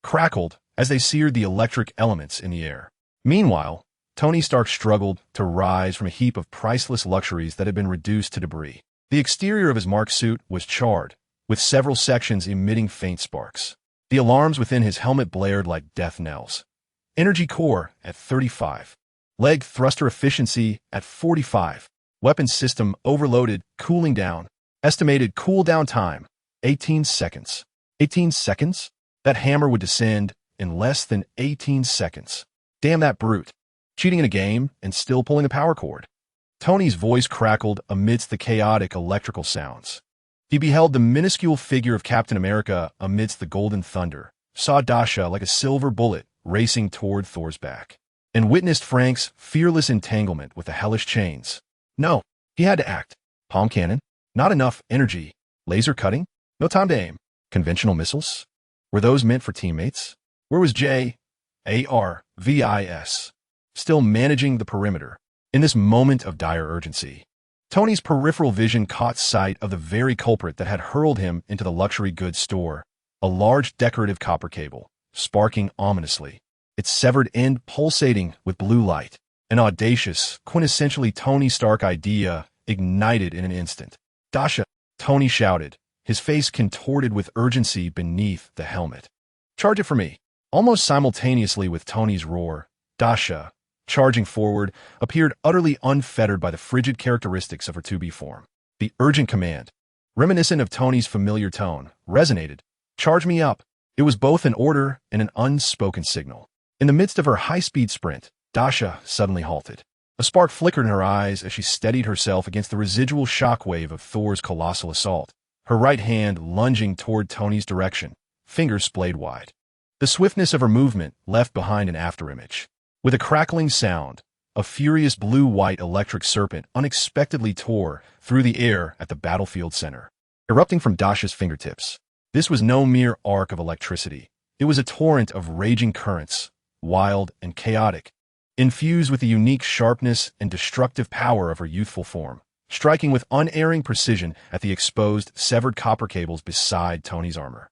crackled as they seared the electric elements in the air. Meanwhile, Tony Stark struggled to rise from a heap of priceless luxuries that had been reduced to debris. The exterior of his mark suit was charred, with several sections emitting faint sparks. The alarms within his helmet blared like death knells. Energy core at 35. Leg thruster efficiency at 45. Weapon system overloaded, cooling down. Estimated cooldown time, 18 seconds. 18 seconds? That hammer would descend in less than 18 seconds. Damn that brute. Cheating in a game and still pulling the power cord. Tony's voice crackled amidst the chaotic electrical sounds. He beheld the minuscule figure of Captain America amidst the golden thunder, saw Dasha like a silver bullet racing toward Thor's back, and witnessed Frank's fearless entanglement with the hellish chains. No, he had to act. Palm cannon? Not enough energy. Laser cutting? No time to aim. Conventional missiles? Were those meant for teammates? Where was J.A.R.V.I.S.? Still managing the perimeter. In this moment of dire urgency, Tony's peripheral vision caught sight of the very culprit that had hurled him into the luxury goods store, a large decorative copper cable, sparking ominously, its severed end pulsating with blue light. An audacious, quintessentially Tony Stark idea ignited in an instant. Dasha, Tony shouted, his face contorted with urgency beneath the helmet. Charge it for me. Almost simultaneously with Tony's roar, Dasha, charging forward, appeared utterly unfettered by the frigid characteristics of her 2B form. The urgent command, reminiscent of Tony's familiar tone, resonated. Charge me up. It was both an order and an unspoken signal. In the midst of her high-speed sprint, Dasha suddenly halted. A spark flickered in her eyes as she steadied herself against the residual shockwave of Thor's colossal assault, her right hand lunging toward Tony's direction, fingers splayed wide. The swiftness of her movement left behind an afterimage. With a crackling sound, a furious blue-white electric serpent unexpectedly tore through the air at the battlefield center, erupting from Dasha's fingertips. This was no mere arc of electricity. It was a torrent of raging currents, wild and chaotic, infused with the unique sharpness and destructive power of her youthful form, striking with unerring precision at the exposed, severed copper cables beside Tony's armor.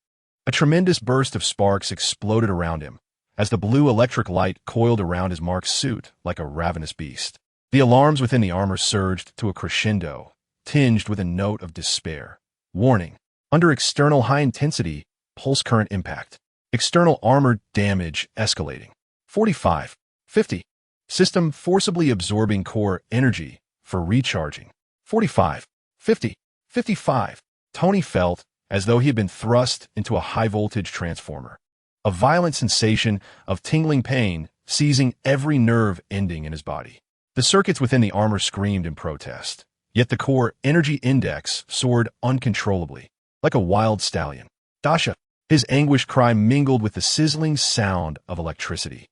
A tremendous burst of sparks exploded around him, as the blue electric light coiled around his marked suit like a ravenous beast. The alarms within the armor surged to a crescendo, tinged with a note of despair. Warning: under external high-intensity, pulse current impact. External armor damage escalating. 45, 50. System forcibly absorbing core energy for recharging. 45, 50, 55. Tony felt as though he had been thrust into a high-voltage transformer. A violent sensation of tingling pain seizing every nerve ending in his body. The circuits within the armor screamed in protest, yet the core energy index soared uncontrollably, like a wild stallion. Dasha, his anguished cry mingled with the sizzling sound of electricity,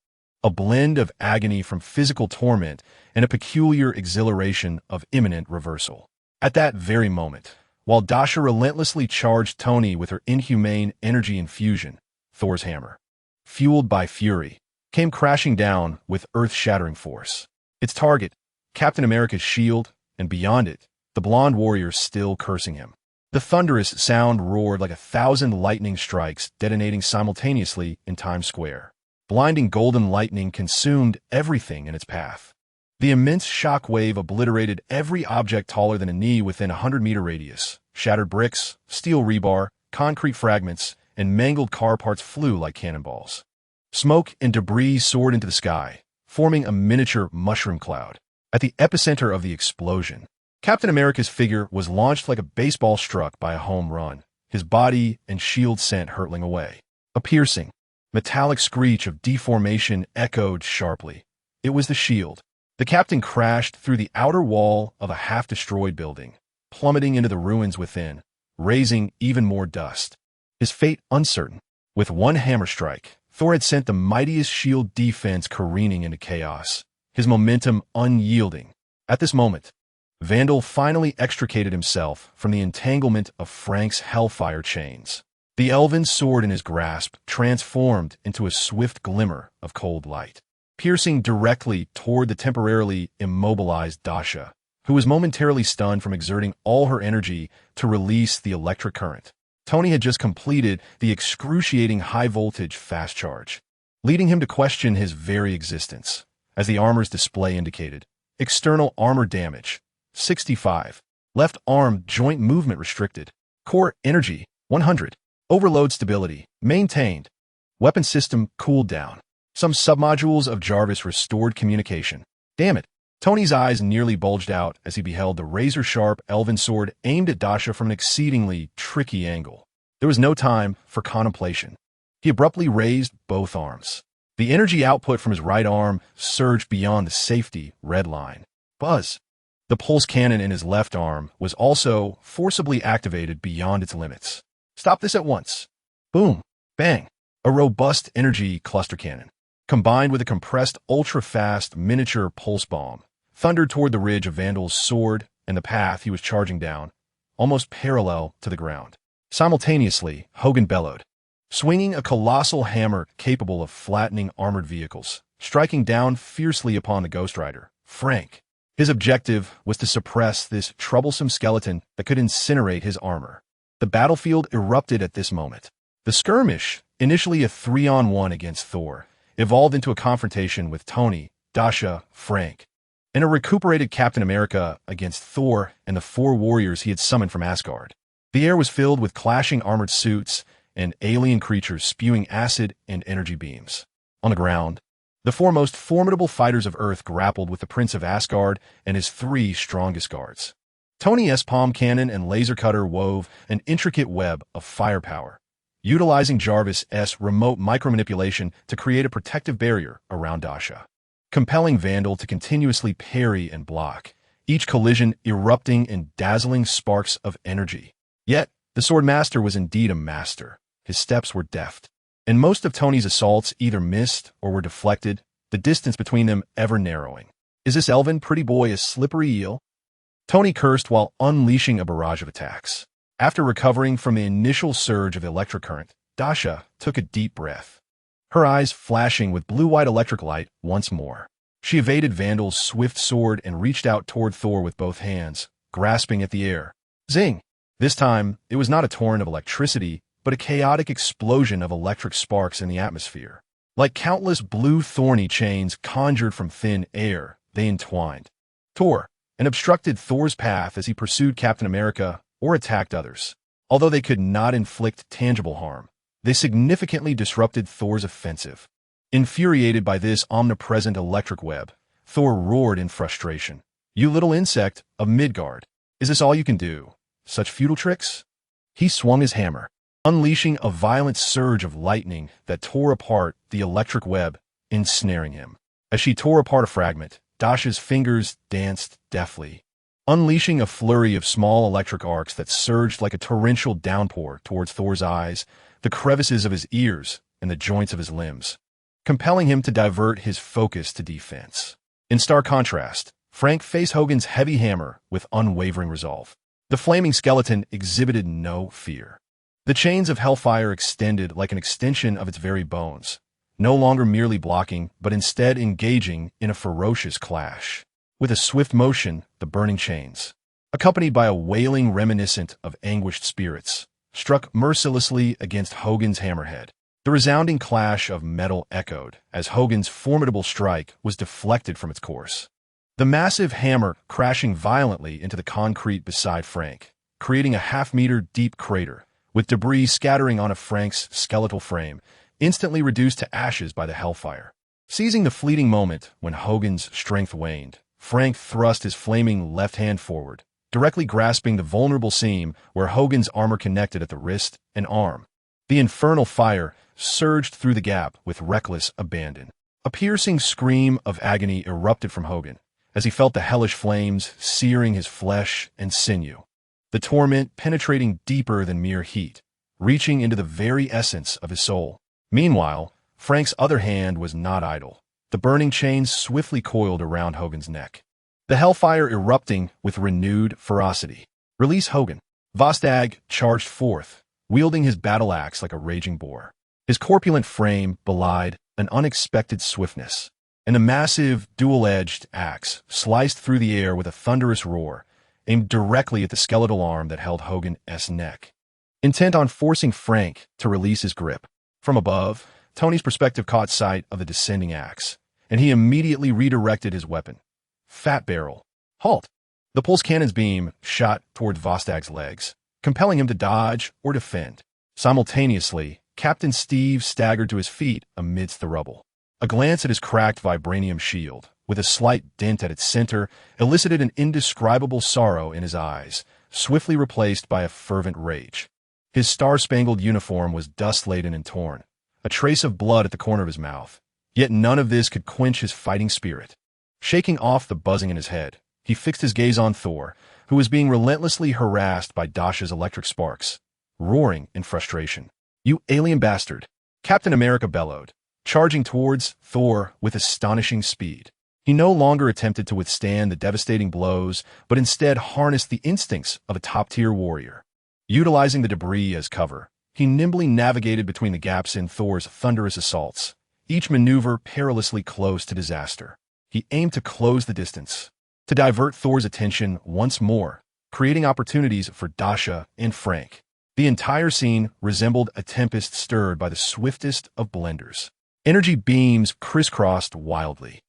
a blend of agony from physical torment and a peculiar exhilaration of imminent reversal. At that very moment, while Dasha relentlessly charged Tony with her inhumane energy infusion, Thor's hammer, fueled by fury, came crashing down with earth-shattering force. Its target, Captain America's shield, and beyond it, the blonde warrior still cursing him. The thunderous sound roared like 1,000 lightning strikes detonating simultaneously in Times Square. Blinding golden lightning consumed everything in its path. The immense shock wave obliterated every object taller than a knee within a 100-meter radius. Shattered bricks, steel rebar, concrete fragments, and mangled car parts flew like cannonballs. Smoke and debris soared into the sky, forming a miniature mushroom cloud. At the epicenter of the explosion, Captain America's figure was launched like a baseball struck by a home run, his body and shield sent hurtling away. A piercing, metallic screech of deformation echoed sharply. It was the shield. The captain crashed through the outer wall of a half-destroyed building, plummeting into the ruins within, raising even more dust. His fate uncertain. With one hammer strike, Thor had sent the mightiest shield defense careening into chaos, his momentum unyielding. At this moment, Vandal finally extricated himself from the entanglement of Frank's hellfire chains. The elven sword in his grasp transformed into a swift glimmer of cold light, piercing directly toward the temporarily immobilized Dasha, who was momentarily stunned from exerting all her energy to release the electric current. Tony had just completed the excruciating high-voltage fast charge, leading him to question his very existence. As the armor's display indicated, external armor damage, 65. Left arm joint movement restricted. Core energy, 100. Overload stability, maintained. Weapon system cooled down. Some submodules of Jarvis restored communication. Damn it. Tony's eyes nearly bulged out as he beheld the razor-sharp elven sword aimed at Dasha from an exceedingly tricky angle. There was no time for contemplation. He abruptly raised both arms. The energy output from his right arm surged beyond the safety red line. Buzz. The pulse cannon in his left arm was also forcibly activated beyond its limits. Stop this at once. Boom. Bang. A robust energy cluster cannon, combined with a compressed ultra-fast miniature pulse bomb, thundered toward the ridge of Vandal's sword and the path he was charging down, almost parallel to the ground. Simultaneously, Hogan bellowed, swinging a colossal hammer capable of flattening armored vehicles, striking down fiercely upon the Ghost Rider, Frank. His objective was to suppress this troublesome skeleton that could incinerate his armor. The battlefield erupted at this moment. The skirmish, initially a 3-on-1 against Thor, evolved into a confrontation with Tony, Dasha, Frank. and a recuperated Captain America against Thor and the 4 warriors he had summoned from Asgard. The air was filled with clashing armored suits and alien creatures spewing acid and energy beams. On the ground, the 4 most formidable fighters of Earth grappled with the Prince of Asgard and his 3 strongest guards. Tony's palm cannon and laser cutter wove an intricate web of firepower, utilizing Jarvis's remote micromanipulation to create a protective barrier around Dasha, compelling Vandal to continuously parry and block, each collision erupting in dazzling sparks of energy. Yet, the Swordmaster was indeed a master. His steps were deft, and most of Tony's assaults either missed or were deflected, the distance between them ever narrowing. "Is this elven pretty boy a slippery eel?" Tony cursed while unleashing a barrage of attacks. After recovering from the initial surge of electric current, Dasha took a deep breath, her eyes flashing with blue-white electric light once more. She evaded Vandal's swift sword and reached out toward Thor with both hands, grasping at the air. Zing! This time, it was not a torrent of electricity, but a chaotic explosion of electric sparks in the atmosphere. Like countless blue thorny chains conjured from thin air, they entwined, tore, and obstructed Thor's path as he pursued Captain America or attacked others. Although they could not inflict tangible harm, they significantly disrupted Thor's offensive. Infuriated by this omnipresent electric web, Thor roared in frustration. "You little insect of Midgard, is this all you can do? Such futile tricks?" He swung his hammer, unleashing a violent surge of lightning that tore apart the electric web, ensnaring him. As she tore apart a fragment, Dasha's fingers danced deftly, unleashing a flurry of small electric arcs that surged like a torrential downpour towards Thor's eyes, the crevices of his ears, and the joints of his limbs, compelling him to divert his focus to defense. In stark contrast, Frank faced Hogun's heavy hammer with unwavering resolve. The flaming skeleton exhibited no fear. The chains of hellfire extended like an extension of its very bones, no longer merely blocking, but instead engaging in a ferocious clash. With a swift motion, the burning chains, accompanied by a wailing reminiscent of anguished spirits, struck mercilessly against Hogun's hammerhead. The resounding clash of metal echoed as Hogun's formidable strike was deflected from its course, the massive hammer crashing violently into the concrete beside Frank, creating a half-meter deep crater, with debris scattering on Frank's skeletal frame, instantly reduced to ashes by the hellfire. Seizing the fleeting moment when Hogun's strength waned, Frank thrust his flaming left hand forward, directly grasping the vulnerable seam where Hogun's armor connected at the wrist and arm. The infernal fire surged through the gap with reckless abandon. A piercing scream of agony erupted from Hogun as he felt the hellish flames searing his flesh and sinew, the torment penetrating deeper than mere heat, reaching into the very essence of his soul. Meanwhile, Frank's other hand was not idle. The burning chains swiftly coiled around Hogun's neck, the hellfire erupting with renewed ferocity. "Release Hogun." Vostag charged forth, wielding his battle axe like a raging boar. His corpulent frame belied an unexpected swiftness, and the massive, dual-edged axe sliced through the air with a thunderous roar, aimed directly at the skeletal arm that held Hogun's neck, intent on forcing Frank to release his grip. From above, Tony's perspective caught sight of the descending axe, and he immediately redirected his weapon. Fat barrel. Halt! The pulse cannon's beam shot toward Vostag's legs, compelling him to dodge or defend. Simultaneously, Captain Steve staggered to his feet amidst the rubble. A glance at his cracked vibranium shield, with a slight dent at its center, elicited an indescribable sorrow in his eyes, swiftly replaced by a fervent rage. His star-spangled uniform was dust-laden and torn, a trace of blood at the corner of his mouth. Yet none of this could quench his fighting spirit. Shaking off the buzzing in his head, he fixed his gaze on Thor, who was being relentlessly harassed by Dasha's electric sparks, roaring in frustration. "You alien bastard!" Captain America bellowed, charging towards Thor with astonishing speed. He no longer attempted to withstand the devastating blows, but instead harnessed the instincts of a top-tier warrior. Utilizing the debris as cover, he nimbly navigated between the gaps in Thor's thunderous assaults, each maneuver perilously close to disaster. He aimed to close the distance, to divert Thor's attention once more, creating opportunities for Dasha and Frank. The entire scene resembled a tempest stirred by the swiftest of blenders. Energy beams crisscrossed wildly.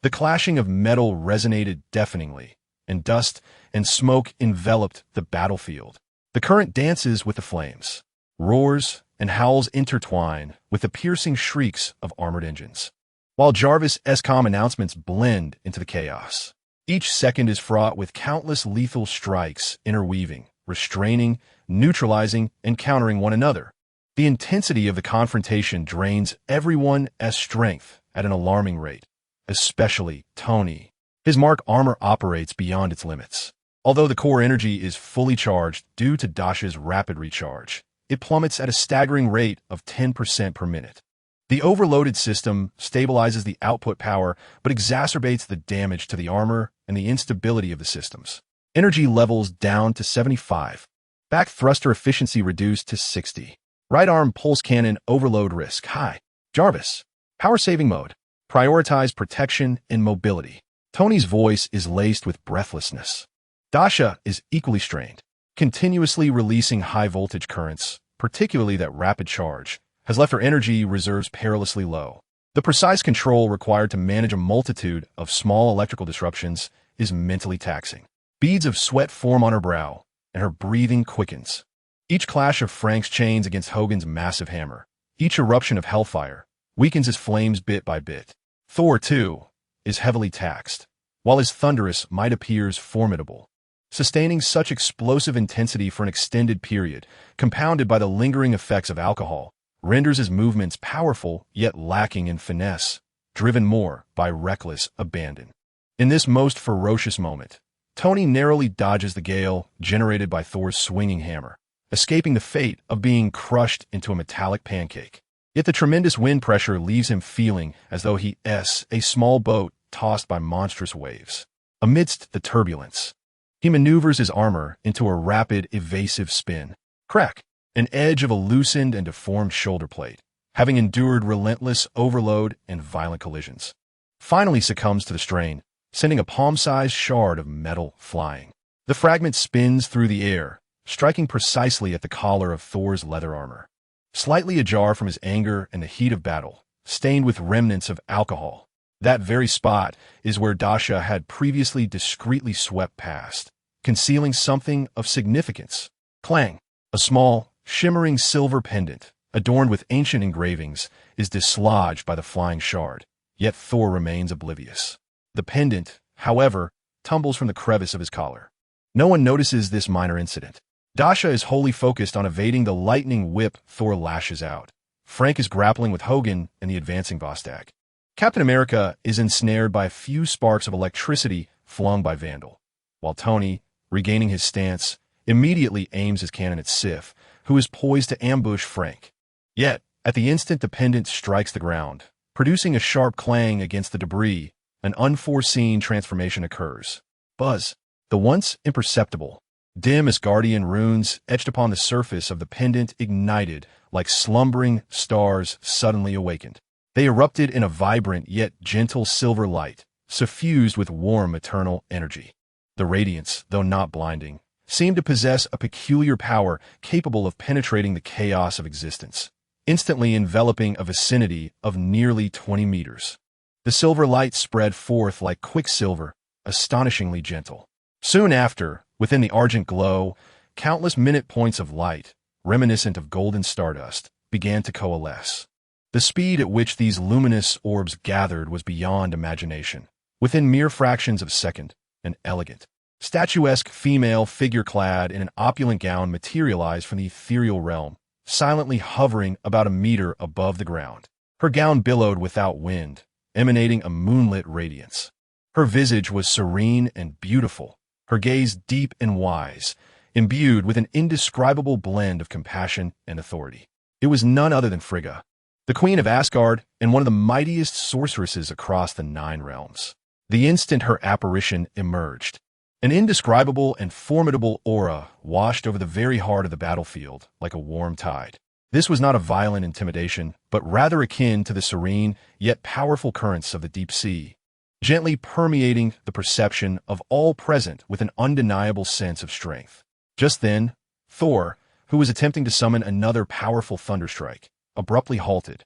The clashing of metal resonated deafeningly, and dust and smoke enveloped the battlefield. The current dances with the flames. Roars and howls intertwine with the piercing shrieks of armored engines, while Jarvis' ESCOM announcements blend into the chaos. Each second is fraught with countless lethal strikes interweaving, restraining, neutralizing, and countering one another. The intensity of the confrontation drains everyone's strength at an alarming rate, especially Tony. His Mark armor operates beyond its limits. Although the core energy is fully charged due to Dasha's rapid recharge, it plummets at a staggering rate of 10% per minute. The overloaded system stabilizes the output power but exacerbates the damage to the armor and the instability of the systems. Energy levels down to 75. Back thruster efficiency reduced to 60. Right arm pulse cannon overload risk high. Jarvis. Power saving mode. Prioritize protection and mobility. Tony's voice is laced with breathlessness. Dasha is equally strained. Continuously releasing high voltage currents, particularly that rapid charge, has left her energy reserves perilously low. The precise control required to manage a multitude of small electrical disruptions is mentally taxing. Beads of sweat form on her brow, and her breathing quickens. Each clash of Frank's chains against Hogan's massive hammer, each eruption of hellfire, weakens his flames bit by bit. Thor, too, is heavily taxed, while his thunderous might appears formidable. Sustaining such explosive intensity for an extended period, compounded by the lingering effects of alcohol, renders his movements powerful yet lacking in finesse, driven more by reckless abandon. In this most ferocious moment, Tony narrowly dodges the gale generated by Thor's swinging hammer, escaping the fate of being crushed into a metallic pancake. Yet the tremendous wind pressure leaves him feeling as though he is a small boat tossed by monstrous waves. Amidst the turbulence, he maneuvers his armor into a rapid, evasive spin. Crack! An edge of a loosened and deformed shoulder plate, having endured relentless overload and violent collisions, finally succumbs to the strain, sending a palm-sized shard of metal flying. The fragment spins through the air, striking precisely at the collar of Thor's leather armor. Slightly ajar from his anger and the heat of battle, stained with remnants of alcohol. That very spot is where Dasha had previously discreetly swept past, concealing something of significance. Clang! A small, shimmering silver pendant, adorned with ancient engravings, is dislodged by the flying shard, yet Thor remains oblivious. The pendant, however, tumbles from the crevice of his collar. No one notices this minor incident. Dasha is wholly focused on evading the lightning whip Thor lashes out. Frank is grappling with Hogan and the advancing Vostok. Captain America is ensnared by a few sparks of electricity flung by Vandal, while Tony, regaining his stance, immediately aims his cannon at Sif, who is poised to ambush Frank. Yet, at the instant the pendant strikes the ground, producing a sharp clang against the debris, an unforeseen transformation occurs. Buzz! The once imperceptible, dim Asgardian runes etched upon the surface of the pendant ignited like slumbering stars suddenly awakened. They erupted in a vibrant yet gentle silver light, suffused with warm maternal energy. The radiance, though not blinding, seemed to possess a peculiar power capable of penetrating the chaos of existence, instantly enveloping a vicinity of nearly 20 meters. The silver light spread forth like quicksilver, astonishingly gentle. Soon after, within the argent glow, countless minute points of light, reminiscent of golden stardust, began to coalesce. The speed at which these luminous orbs gathered was beyond imagination. Within mere fractions of a second, an elegant, statuesque female figure clad in an opulent gown materialized from the ethereal realm, silently hovering about a meter above the ground. Her gown billowed without wind, emanating a moonlit radiance. Her visage was serene and beautiful, her gaze deep and wise, imbued with an indescribable blend of compassion and authority. It was none other than Frigga, the queen of Asgard and one of the mightiest sorceresses across the 9 realms. The instant her apparition emerged, an indescribable and formidable aura washed over the very heart of the battlefield like a warm tide. This was not a violent intimidation, but rather akin to the serene yet powerful currents of the deep sea, gently permeating the perception of all present with an undeniable sense of strength. Just then, Thor, who was attempting to summon another powerful thunderstrike, abruptly halted.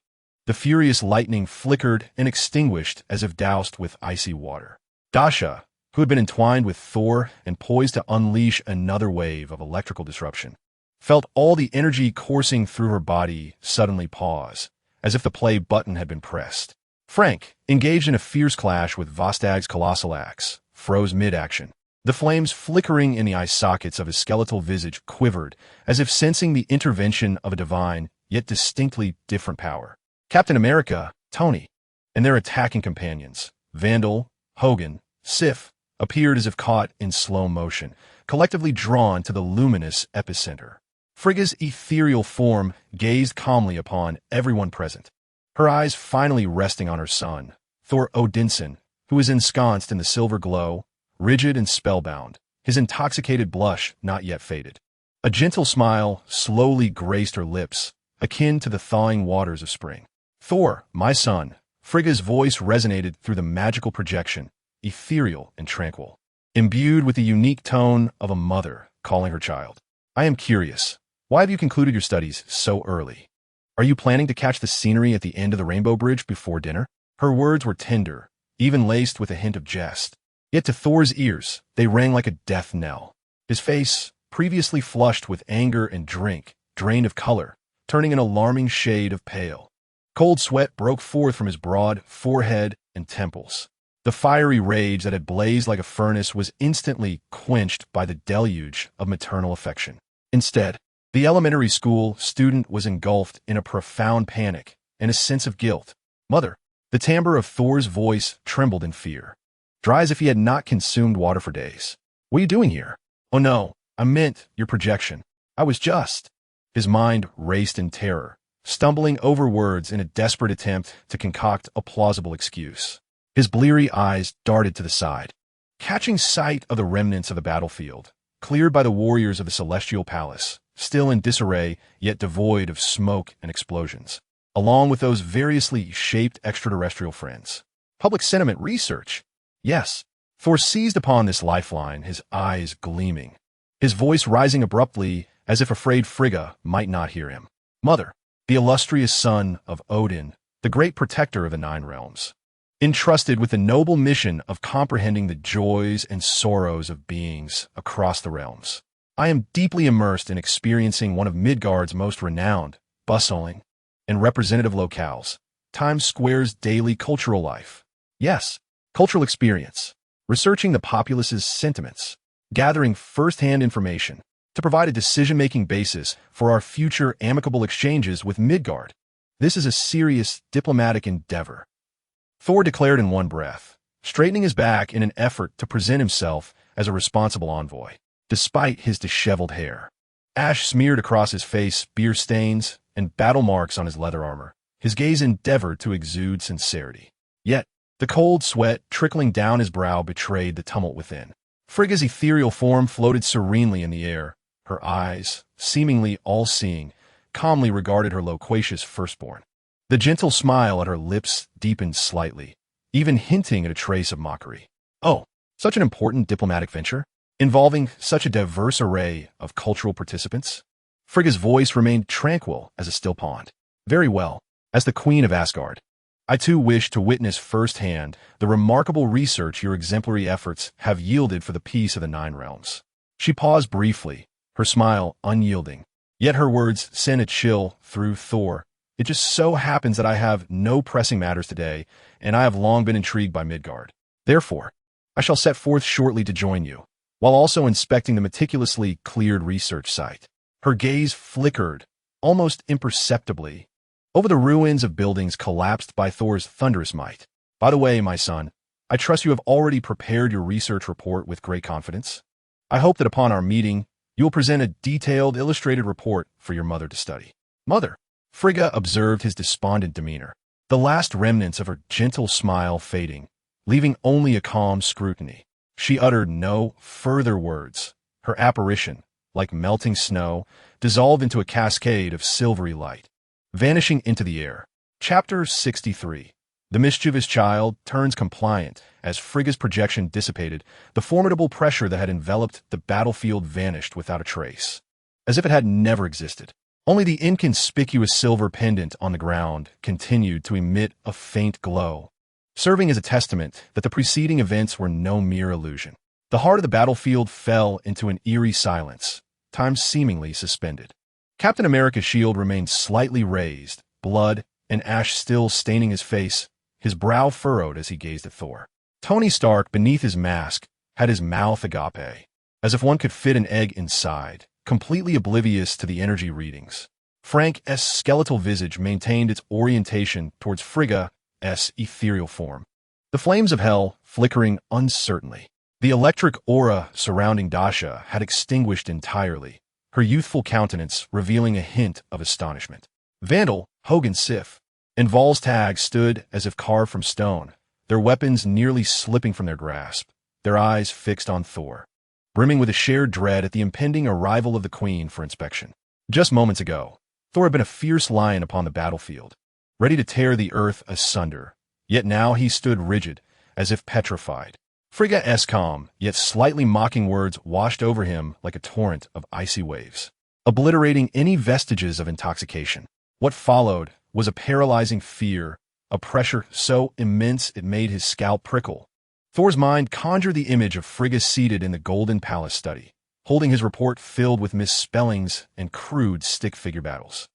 The furious lightning flickered and extinguished as if doused with icy water. Dasha, who had been entwined with Thor and poised to unleash another wave of electrical disruption, felt all the energy coursing through her body suddenly pause, as if the play button had been pressed. Frank, engaged in a fierce clash with Vostag's colossal axe, froze mid-action. The flames flickering in the eye sockets of his skeletal visage quivered, as if sensing the intervention of a divine, yet distinctly different power. Captain America, Tony, and their attacking companions, Vandal, Hogan, Sif, appeared as if caught in slow motion, collectively drawn to the luminous epicenter. Frigga's ethereal form gazed calmly upon everyone present, her eyes finally resting on her son, Thor Odinson, who was ensconced in the silver glow, rigid and spellbound, his intoxicated blush not yet faded. A gentle smile slowly graced her lips, akin to the thawing waters of spring. Thor, my son, Frigga's voice resonated through the magical projection, ethereal and tranquil, imbued with the unique tone of a mother calling her child. I am curious. Why have you concluded your studies so early? Are you planning to catch the scenery at the end of the Rainbow Bridge before dinner? Her words were tender, even laced with a hint of jest. Yet to Thor's ears, they rang like a death knell. His face, previously flushed with anger and drink, drained of color, turning an alarming shade of pale. Cold sweat broke forth from his broad forehead and temples. The fiery rage that had blazed like a furnace was instantly quenched by the deluge of maternal affection. Instead, the elementary school student was engulfed in a profound panic and a sense of guilt. Mother, the timbre of Thor's voice trembled in fear, dry as if he had not consumed water for days. What are you doing here? Oh no, I meant your projection. I was just. His mind raced in terror, stumbling over words in a desperate attempt to concoct a plausible excuse. His bleary eyes darted to the side, catching sight of the remnants of the battlefield, cleared by the warriors of the Celestial Palace, still in disarray yet devoid of smoke and explosions, along with those variously shaped extraterrestrial friends. Public sentiment research. Yes, Thor seized upon this lifeline, his eyes gleaming, his voice rising abruptly as if afraid Frigga might not hear him. Mother, the illustrious son of Odin, the great protector of the Nine Realms, entrusted with the noble mission of comprehending the joys and sorrows of beings across the realms. I am deeply immersed in experiencing one of Midgard's most renowned, bustling, and representative locales, Times Square's daily cultural life. Yes, cultural experience, researching the populace's sentiments, gathering first-hand information to provide a decision-making basis for our future amicable exchanges with Midgard. This is a serious diplomatic endeavor, Thor declared in one breath, straightening his back in an effort to present himself as a responsible envoy. Despite his disheveled hair, ash smeared across his face, beer stains, and battle marks on his leather armor, his gaze endeavored to exude sincerity. Yet, the cold sweat trickling down his brow betrayed the tumult within. Frigga's ethereal form floated serenely in the air. Her eyes, seemingly all-seeing, calmly regarded her loquacious firstborn. The gentle smile at her lips deepened slightly, even hinting at a trace of mockery. Oh, such an important diplomatic venture, involving such a diverse array of cultural participants? Frigga's voice remained tranquil as a still pond. Very well, as the Queen of Asgard, I too wish to witness firsthand the remarkable research your exemplary efforts have yielded for the peace of the Nine Realms. She paused briefly, her smile unyielding, yet her words sent a chill through Thor. It just so happens that I have no pressing matters today, and I have long been intrigued by Midgard. Therefore, I shall set forth shortly to join you, while also inspecting the meticulously cleared research site. Her gaze flickered, almost imperceptibly, over the ruins of buildings collapsed by Thor's thunderous might. By the way, my son, I trust you have already prepared your research report with great confidence. I hope that upon our meeting, you will present a detailed, illustrated report for your mother to study. Mother, Frigga observed his despondent demeanor, the last remnants of her gentle smile fading, leaving only a calm scrutiny. She uttered no further words. Her apparition, like melting snow, dissolved into a cascade of silvery light, vanishing into the air. Chapter 63. The mischievous child turns compliant. As Frigga's projection dissipated, the formidable pressure that had enveloped the battlefield vanished without a trace, as if it had never existed. Only the inconspicuous silver pendant on the ground continued to emit a faint glow, serving as a testament that the preceding events were no mere illusion. The heart of the battlefield fell into an eerie silence, time seemingly suspended. Captain America's shield remained slightly raised, blood and ash still staining his face, his brow furrowed as he gazed at Thor. Tony Stark, beneath his mask, had his mouth agape, as if one could fit an egg inside, completely oblivious to the energy readings. Frank's skeletal visage maintained its orientation towards Frigga's ethereal form. The flames of hell flickering uncertainly. The electric aura surrounding Dasha had extinguished entirely, her youthful countenance revealing a hint of astonishment. Vandal, Hogan Sif, and Volstagg stood as if carved from stone, their weapons nearly slipping from their grasp, their eyes fixed on Thor, brimming with a shared dread at the impending arrival of the Queen for inspection. Just moments ago, Thor had been a fierce lion upon the battlefield, ready to tear the earth asunder, yet now he stood rigid, as if petrified. Frigga's calm, yet slightly mocking words washed over him like a torrent of icy waves, obliterating any vestiges of intoxication. What followed was a paralyzing fear, a pressure so immense it made his scalp prickle. Thor's mind conjured the image of Frigga seated in the Golden Palace study, holding his report filled with misspellings and crude stick-figure battles.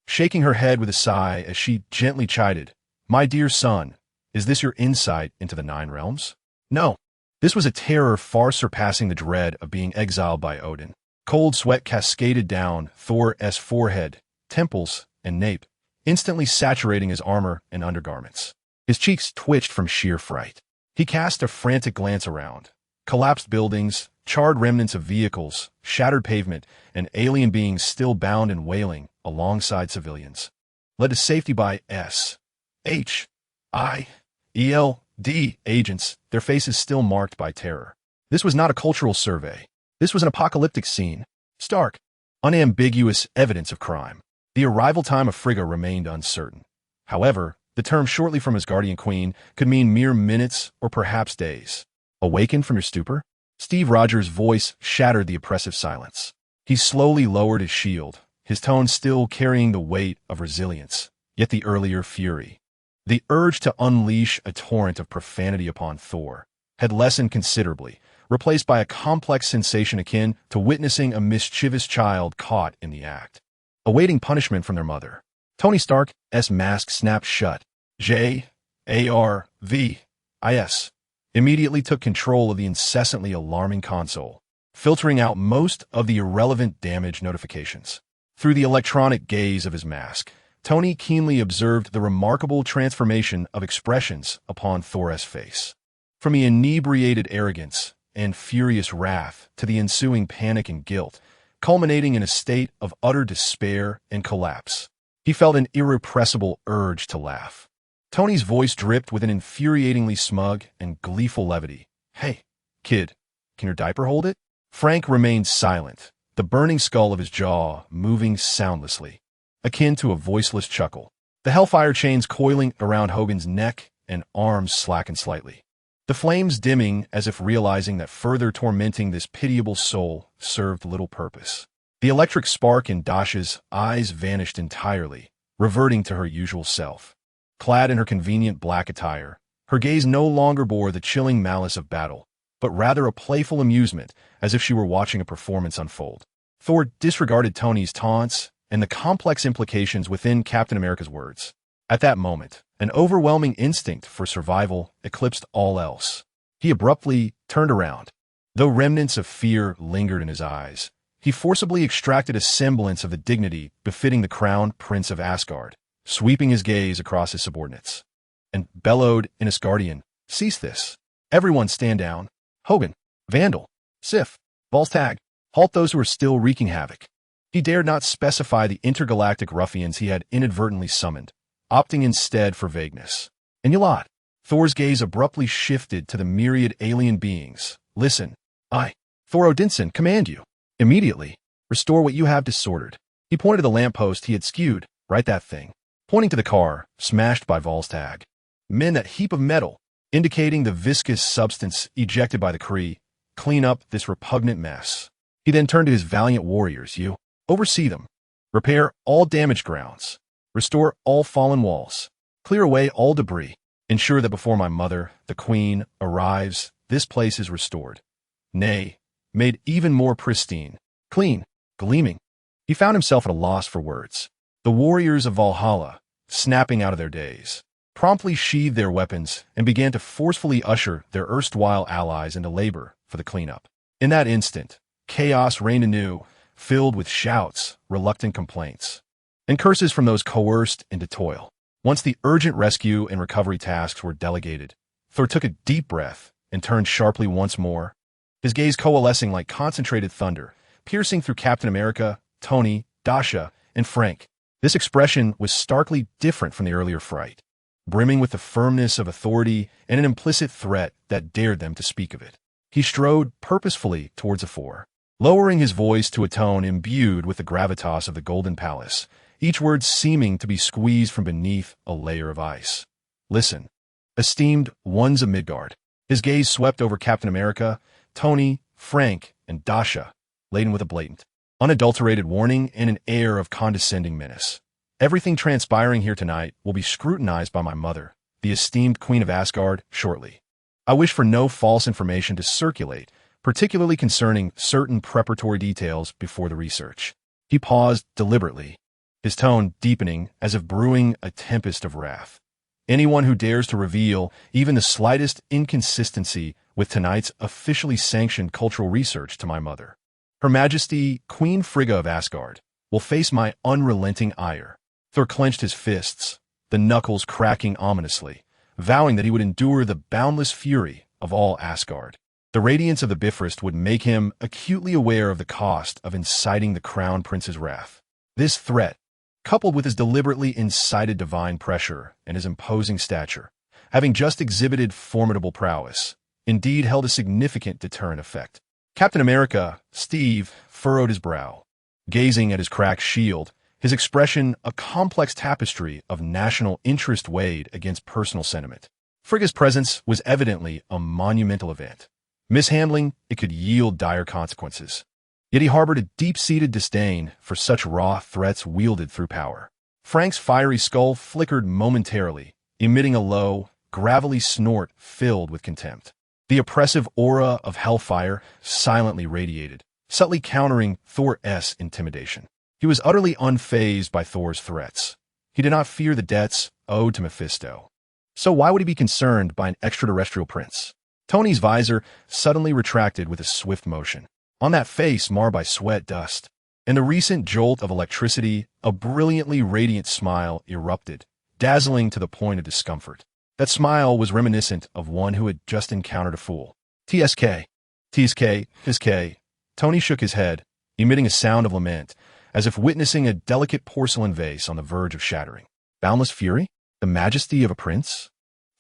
Shaking her head with a sigh as she gently chided, "My dear son, is this your insight into the Nine Realms?" No. This was a terror far surpassing the dread of being exiled by Odin. Cold sweat cascaded down Thor's forehead, temples, and nape, instantly saturating his armor and undergarments. His cheeks twitched from sheer fright. He cast a frantic glance around. Collapsed buildings, charred remnants of vehicles, shattered pavement, and alien beings still bound and wailing alongside civilians. Led to safety by SHIELD agents, their faces still marked by terror. This was not a cultural survey. This was an apocalyptic scene. Stark, unambiguous evidence of crime. The arrival time of Frigga remained uncertain. However, the term shortly from Asgardian Queen could mean mere minutes or perhaps days. Awakened from your stupor? Steve Rogers' voice shattered the oppressive silence. He slowly lowered his shield, his tone still carrying the weight of resilience, yet the earlier fury. The urge to unleash a torrent of profanity upon Thor had lessened considerably, replaced by a complex sensation akin to witnessing a mischievous child caught in the act, awaiting punishment from their mother. Tony Stark's mask snapped shut. JARVIS immediately took control of the incessantly alarming console, filtering out most of the irrelevant damage notifications. Through the electronic gaze of his mask, Tony keenly observed the remarkable transformation of expressions upon Thor's face. From the inebriated arrogance and furious wrath to the ensuing panic and guilt, culminating in a state of utter despair and collapse. He felt an irrepressible urge to laugh. Tony's voice dripped with an infuriatingly smug and gleeful levity. "Hey, kid, can your diaper hold it?" Frank remained silent, the burning skull of his jaw moving soundlessly, akin to a voiceless chuckle. The hellfire chains coiling around Hogan's neck and arms slackened slightly, the flames dimming as if realizing that further tormenting this pitiable soul served little purpose. The electric spark in Dasha's eyes vanished entirely, reverting to her usual self. Clad in her convenient black attire, her gaze no longer bore the chilling malice of battle, but rather a playful amusement, as if she were watching a performance unfold. Thor disregarded Tony's taunts and the complex implications within Captain America's words. At that moment, an overwhelming instinct for survival eclipsed all else. He abruptly turned around. Though remnants of fear lingered in his eyes, he forcibly extracted a semblance of the dignity befitting the crowned prince of Asgard, sweeping his gaze across his subordinates, and bellowed in Asgardian, "Cease this. Everyone stand down. Hogan, Vandal, Sif, Volstagg, halt those who are still wreaking havoc." He dared not specify the intergalactic ruffians he had inadvertently summoned, opting instead for vagueness. "And you lot." Thor's gaze abruptly shifted to the myriad alien beings. "Listen, I, Thor Odinson, command you. Immediately, restore what you have disordered." He pointed to the lamppost he had skewed, "Right that thing," pointing to the car, smashed by Volstagg. "Men, that heap of metal," indicating the viscous substance ejected by the Kree, "clean up this repugnant mess." He then turned to his valiant warriors. "You oversee them. Repair all damaged grounds. Restore all fallen walls. Clear away all debris. Ensure that before my mother, the queen, arrives, this place is restored. Nay, made even more pristine, clean, gleaming. He found himself at a loss for words. The warriors of Valhalla, snapping out of their daze, promptly sheathed their weapons and began to forcefully usher their erstwhile allies into labor for the cleanup. In that instant, chaos reigned anew, filled with shouts, reluctant complaints, and curses from those coerced into toil. Once the urgent rescue and recovery tasks were delegated, Thor took a deep breath and turned sharply once more, his gaze coalescing like concentrated thunder, piercing through Captain America, Tony, Dasha, and Frank. This expression was starkly different from the earlier fright, brimming with the firmness of authority and an implicit threat that dared them to speak of it. He strode purposefully towards the four, lowering his voice to a tone imbued with the gravitas of the Golden Palace, each word seeming to be squeezed from beneath a layer of ice. Listen, esteemed ones of Midgard. His gaze swept over Captain America, Tony, Frank, and Dasha, laden with a blatant, unadulterated warning and an air of condescending menace. Everything transpiring here tonight will be scrutinized by my mother, the esteemed Queen of Asgard, shortly. I wish for no false information to circulate, particularly concerning certain preparatory details before the research. He paused deliberately, his tone deepening as if brewing a tempest of wrath. Anyone who dares to reveal even the slightest inconsistency with tonight's officially sanctioned cultural research to my mother, Her Majesty Queen Frigga of Asgard, will face my unrelenting ire. Thor clenched his fists, the knuckles cracking ominously, vowing that he would endure the boundless fury of all Asgard. The radiance of the Bifrost would make him acutely aware of the cost of inciting the Crown Prince's wrath. This threat, coupled with his deliberately incited divine pressure and his imposing stature, having just exhibited formidable prowess, indeed held a significant deterrent effect. Captain America, Steve, furrowed his brow, gazing at his cracked shield, his expression a complex tapestry of national interest weighed against personal sentiment. Frigga's presence was evidently a monumental event. Mishandling, it could yield dire consequences. Yet he harbored a deep-seated disdain for such raw threats wielded through power. Frank's fiery skull flickered momentarily, emitting a low, gravelly snort filled with contempt. The oppressive aura of hellfire silently radiated, subtly countering Thor's intimidation. He was utterly unfazed by Thor's threats. He did not fear the debts owed to Mephisto. So why would he be concerned by an extraterrestrial prince? Tony's visor suddenly retracted with a swift motion. On that face marred by sweat dust and the recent jolt of electricity, a brilliantly radiant smile erupted, dazzling to the point of discomfort. That smile was reminiscent of one who had just encountered a fool. TSK. TSK. Tony shook his head, emitting a sound of lament, as if witnessing a delicate porcelain vase on the verge of shattering. Boundless fury? The majesty of a prince?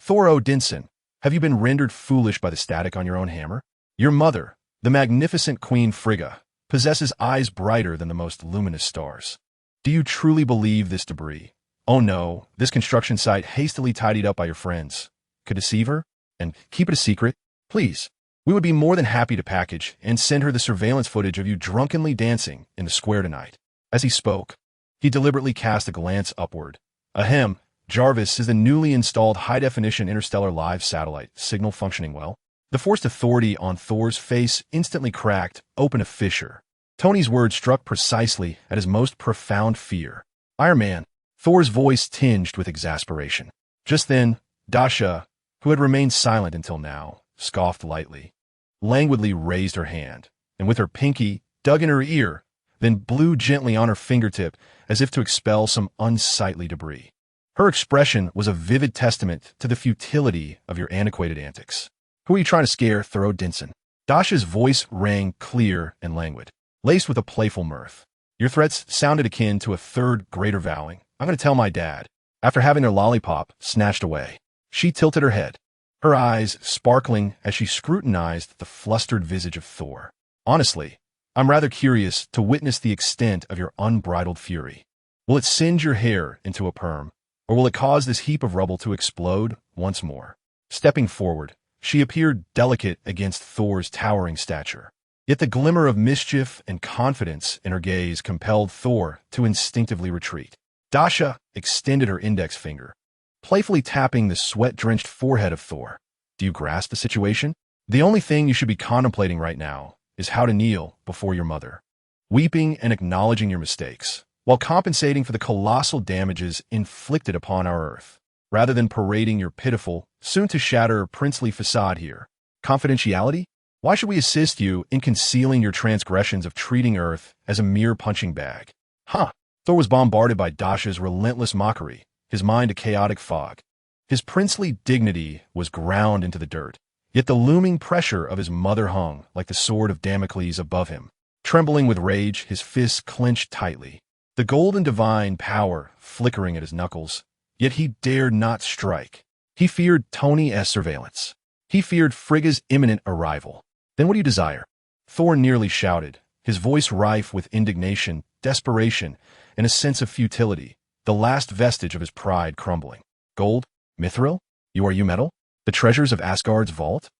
Thor Odinson, have you been rendered foolish by the static on your own hammer? Your mother, the magnificent Queen Frigga, possesses eyes brighter than the most luminous stars. Do you truly believe this debris? Oh no, this construction site hastily tidied up by your friends could deceive her? And keep it a secret? Please. We would be more than happy to package and send her the surveillance footage of you drunkenly dancing in the square tonight. As he spoke, he deliberately cast a glance upward. Ahem, Jarvis, is the newly installed high-definition interstellar live satellite signal functioning well? The forced authority on Thor's face instantly cracked open a fissure. Tony's words struck precisely at his most profound fear. Iron Man. Thor's voice tinged with exasperation. Just then, Dasha, who had remained silent until now, scoffed lightly, languidly raised her hand, and with her pinky dug in her ear, then blew gently on her fingertip as if to expel some unsightly debris. Her expression was a vivid testament to the futility of your antiquated antics. Who are you trying to scare, Thor Odinson? Dasha's voice rang clear and languid, laced with a playful mirth. Your threats sounded akin to a third greater vowing. I'm going to tell my dad. After having their lollipop snatched away, she tilted her head, her eyes sparkling as she scrutinized the flustered visage of Thor. Honestly, I'm rather curious to witness the extent of your unbridled fury. Will it singe your hair into a perm, or will it cause this heap of rubble to explode once more? Stepping forward, she appeared delicate against Thor's towering stature. Yet the glimmer of mischief and confidence in her gaze compelled Thor to instinctively retreat. Dasha extended her index finger, playfully tapping the sweat-drenched forehead of Thor. Do you grasp the situation? The only thing you should be contemplating right now is how to kneel before your mother, weeping and acknowledging your mistakes, while compensating for the colossal damages inflicted upon our Earth, rather than parading your pitiful, soon-to-shatter princely facade here. Confidentiality? Why should we assist you in concealing your transgressions of treating Earth as a mere punching bag? Huh. Thor was bombarded by Dasha's relentless mockery, his mind a chaotic fog. His princely dignity was ground into the dirt, yet the looming pressure of his mother hung like the sword of Damocles above him. Trembling with rage, his fists clenched tightly, the golden divine power flickering at his knuckles, yet he dared not strike. He feared Tony's surveillance. He feared Frigga's imminent arrival. Then what do you desire? Thor nearly shouted, his voice rife with indignation, desperation, and a sense of futility, the last vestige of his pride crumbling. Gold? Mithril? You metal? The treasures of Asgard's vault?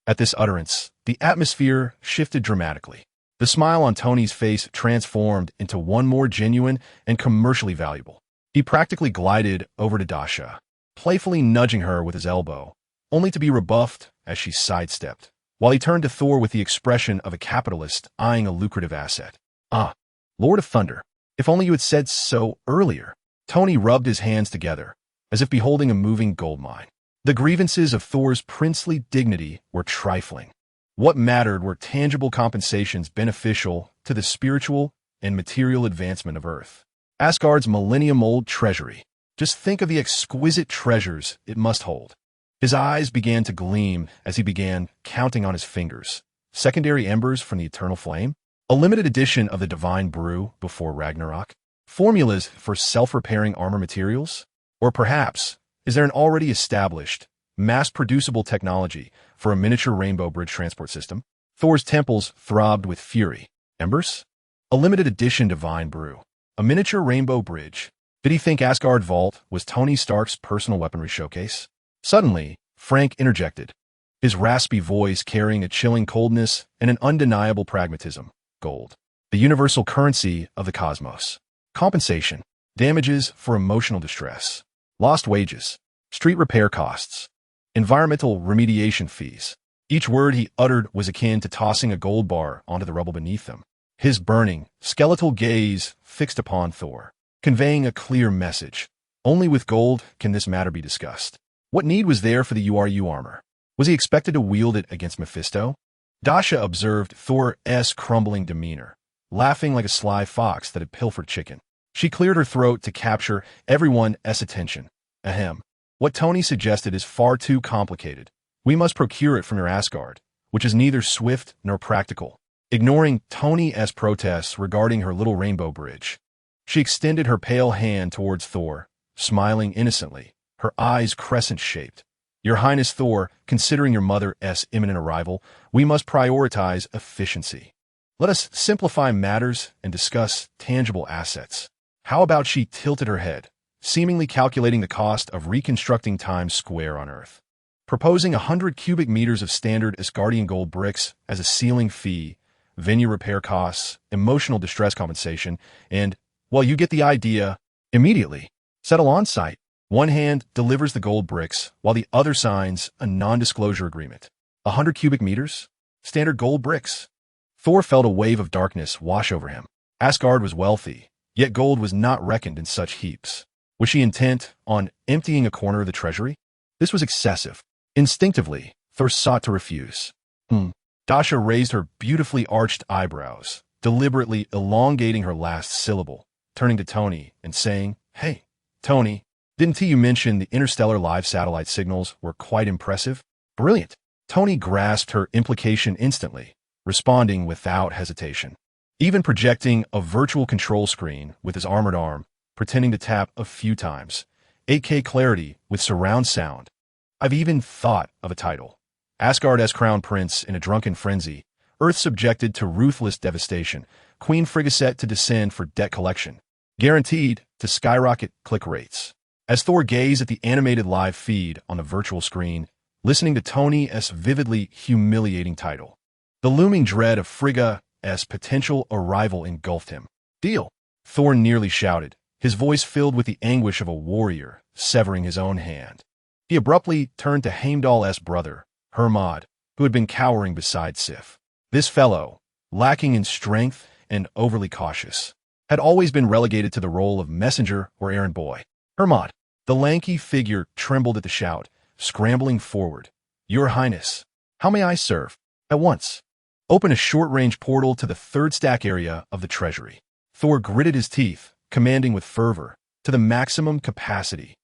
At this utterance, the atmosphere shifted dramatically. The smile on Tony's face transformed into one more genuine and commercially valuable. He practically glided over to Dasha, playfully nudging her with his elbow, only to be rebuffed as she sidestepped, while he turned to Thor with the expression of a capitalist eyeing a lucrative asset. Ah, Lord of Thunder, if only you had said so earlier. Tony rubbed his hands together, as if beholding a moving gold mine. The grievances of Thor's princely dignity were trifling. What mattered were tangible compensations beneficial to the spiritual and material advancement of Earth. Asgard's millennium-old treasury. Just think of the exquisite treasures it must hold. His eyes began to gleam as he began counting on his fingers. Secondary embers from the eternal flame? A limited edition of the divine brew before Ragnarok? Formulas for self-repairing armor materials? Or perhaps, is there an already established, mass-producible technology for a miniature rainbow bridge transport system? Thor's temples throbbed with fury. Embers? A limited edition divine brew. A miniature rainbow bridge. Did he think Asgard Vault was Tony Stark's personal weaponry showcase? Suddenly, Frank interjected, his raspy voice carrying a chilling coldness and an undeniable pragmatism. Gold. The universal currency of the cosmos. Compensation. Damages for emotional distress. Lost wages. Street repair costs. Environmental remediation fees. Each word he uttered was akin to tossing a gold bar onto the rubble beneath them. His burning, skeletal gaze fixed upon Thor, conveying a clear message. Only with gold can this matter be discussed. What need was there for the URU armor? Was he expected to wield it against Mephisto? Dasha observed Thor's crumbling demeanor, laughing like a sly fox that had pilfered chicken. She cleared her throat to capture everyone's attention. Ahem. What Tony suggested is far too complicated. We must procure it from your Asgard, which is neither swift nor practical. Ignoring Tony's protests regarding her little rainbow bridge, she extended her pale hand towards Thor, smiling innocently, her eyes crescent-shaped. Your Highness Thor, considering your mother's imminent arrival, we must prioritize efficiency. Let us simplify matters and discuss tangible assets. How about she tilted her head, seemingly calculating the cost of reconstructing Times Square on Earth, proposing 100 cubic meters of standard Asgardian gold bricks as a ceiling fee, venue repair costs, emotional distress compensation, and, well, you get the idea, immediately. Settle on site. One hand delivers the gold bricks, while the other signs a non-disclosure agreement. 100 cubic meters? Standard gold bricks. Thor felt a wave of darkness wash over him. Asgard was wealthy, yet gold was not reckoned in such heaps. Was she intent on emptying a corner of the treasury? This was excessive. Instinctively, Thor sought to refuse. Dasha raised her beautifully arched eyebrows, deliberately elongating her last syllable, turning to Tony and saying, Hey, Tony, didn't you mention the interstellar live satellite signals were quite impressive? Brilliant. Tony grasped her implication instantly, responding without hesitation, even projecting a virtual control screen with his armored arm, pretending to tap a few times. 8K clarity with surround sound. I've even thought of a title. Asgard as Crown Prince in a drunken frenzy, Earth subjected to ruthless devastation, Queen Frigga set to descend for debt collection, guaranteed to skyrocket click rates. As Thor gazed at the animated live feed on the virtual screen, listening to Tony's vividly humiliating title, The looming dread of Frigga's potential arrival engulfed him. "Deal!" Thor nearly shouted, his voice filled with the anguish of a warrior severing his own hand. He abruptly turned to Heimdall's brother, Hermod, who had been cowering beside Sif. This fellow, lacking in strength and overly cautious, had always been relegated to the role of messenger or errand boy. "Hermod!" The lanky figure trembled at the shout, scrambling forward. "Your Highness, how may I serve?" "At once. Open a short-range portal to the third stack area of the treasury." Thor gritted his teeth, commanding with fervor, "To the maximum capacity.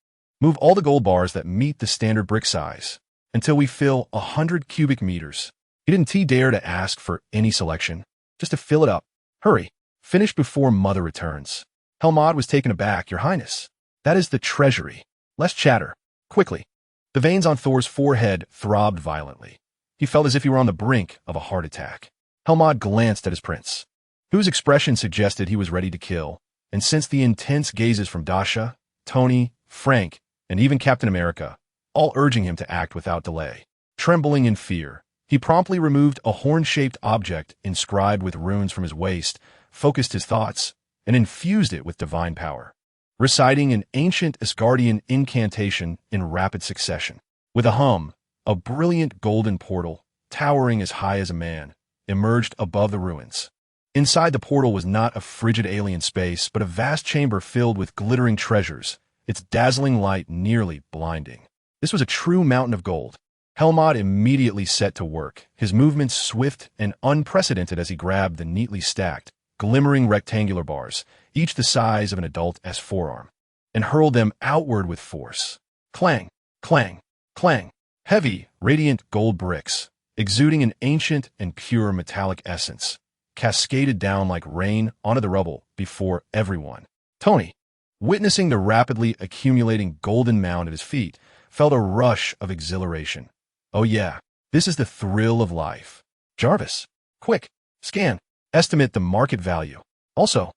Move all the gold bars that meet the standard brick size, until we fill 100 cubic meters." He didn't dare to ask for any selection, just to fill it up. "Hurry. Finish before Mother returns." Hermod was taken aback. "Your Highness, that is the treasury. Less chatter. Quickly." The veins on Thor's forehead throbbed violently. He felt as if he were on the brink of a heart attack. Hermod glanced at his prince, whose expression suggested he was ready to kill, and sensed the intense gazes from Dasha, Tony, Frank, and even Captain America, all urging him to act without delay. Trembling in fear, he promptly removed a horn-shaped object inscribed with runes from his waist, focused his thoughts, and infused it with divine power, reciting an ancient Asgardian incantation in rapid succession. With a hum, a brilliant golden portal, towering as high as a man, emerged above the ruins. Inside the portal was not a frigid alien space, but a vast chamber filled with glittering treasures, its dazzling light nearly blinding. This was a true mountain of gold. Hermod immediately set to work, his movements swift and unprecedented as he grabbed the neatly stacked, glimmering rectangular bars, each the size of an adult's forearm, and hurled them outward with force. Clang, clang, clang. Heavy, radiant gold bricks, exuding an ancient and pure metallic essence, cascaded down like rain onto the rubble before everyone. Tony, witnessing the rapidly accumulating golden mound at his feet, felt a rush of exhilaration. "Oh yeah, this is the thrill of life." "Jarvis, quick, scan, estimate the market value. Also,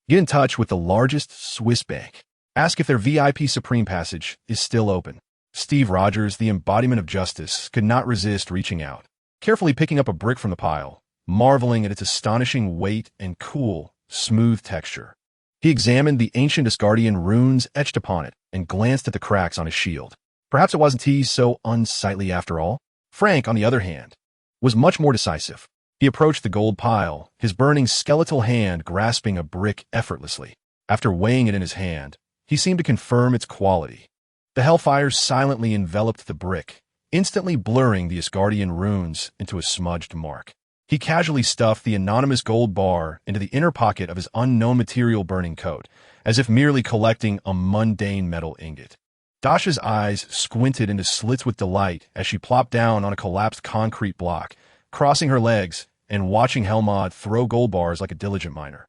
get in touch with the largest Swiss bank. Ask if their VIP Supreme Passage is still open." Steve Rogers, the embodiment of justice, could not resist reaching out, carefully picking up a brick from the pile, marveling at its astonishing weight and cool, smooth texture. He examined the ancient Asgardian runes etched upon it and glanced at the cracks on his shield. Perhaps it wasn't so unsightly after all. Frank, on the other hand, was much more decisive. He approached the gold pile, his burning skeletal hand grasping a brick effortlessly. After weighing it in his hand, he seemed to confirm its quality. The hellfire silently enveloped the brick, instantly blurring the Asgardian runes into a smudged mark. He casually stuffed the anonymous gold bar into the inner pocket of his unknown material burning coat, as if merely collecting a mundane metal ingot. Dasha's eyes squinted into slits with delight as she plopped down on a collapsed concrete block, crossing her legs and watching Hermod throw gold bars like a diligent miner.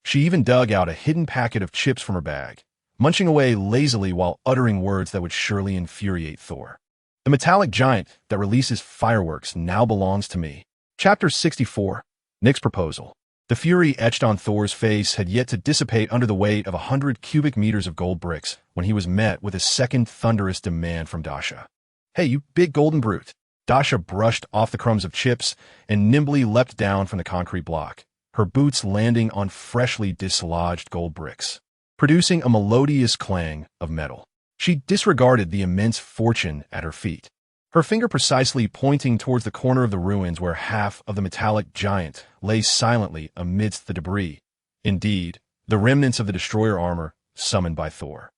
She even dug out a hidden packet of chips from her bag, munching away lazily while uttering words that would surely infuriate Thor. "The metallic giant that releases fireworks now belongs to me." Chapter 64. Nick's Proposal. The fury etched on Thor's face had yet to dissipate under the weight of 100 cubic meters of gold bricks when he was met with a second thunderous demand from Dasha. "Hey, you big golden brute." Dasha brushed off the crumbs of chips and nimbly leapt down from the concrete block, her boots landing on freshly dislodged gold bricks, producing a melodious clang of metal. She disregarded the immense fortune at her feet, her finger precisely pointing towards the corner of the ruins where half of the metallic giant lay silently amidst the debris. Indeed, the remnants of the destroyer armor summoned by Thor.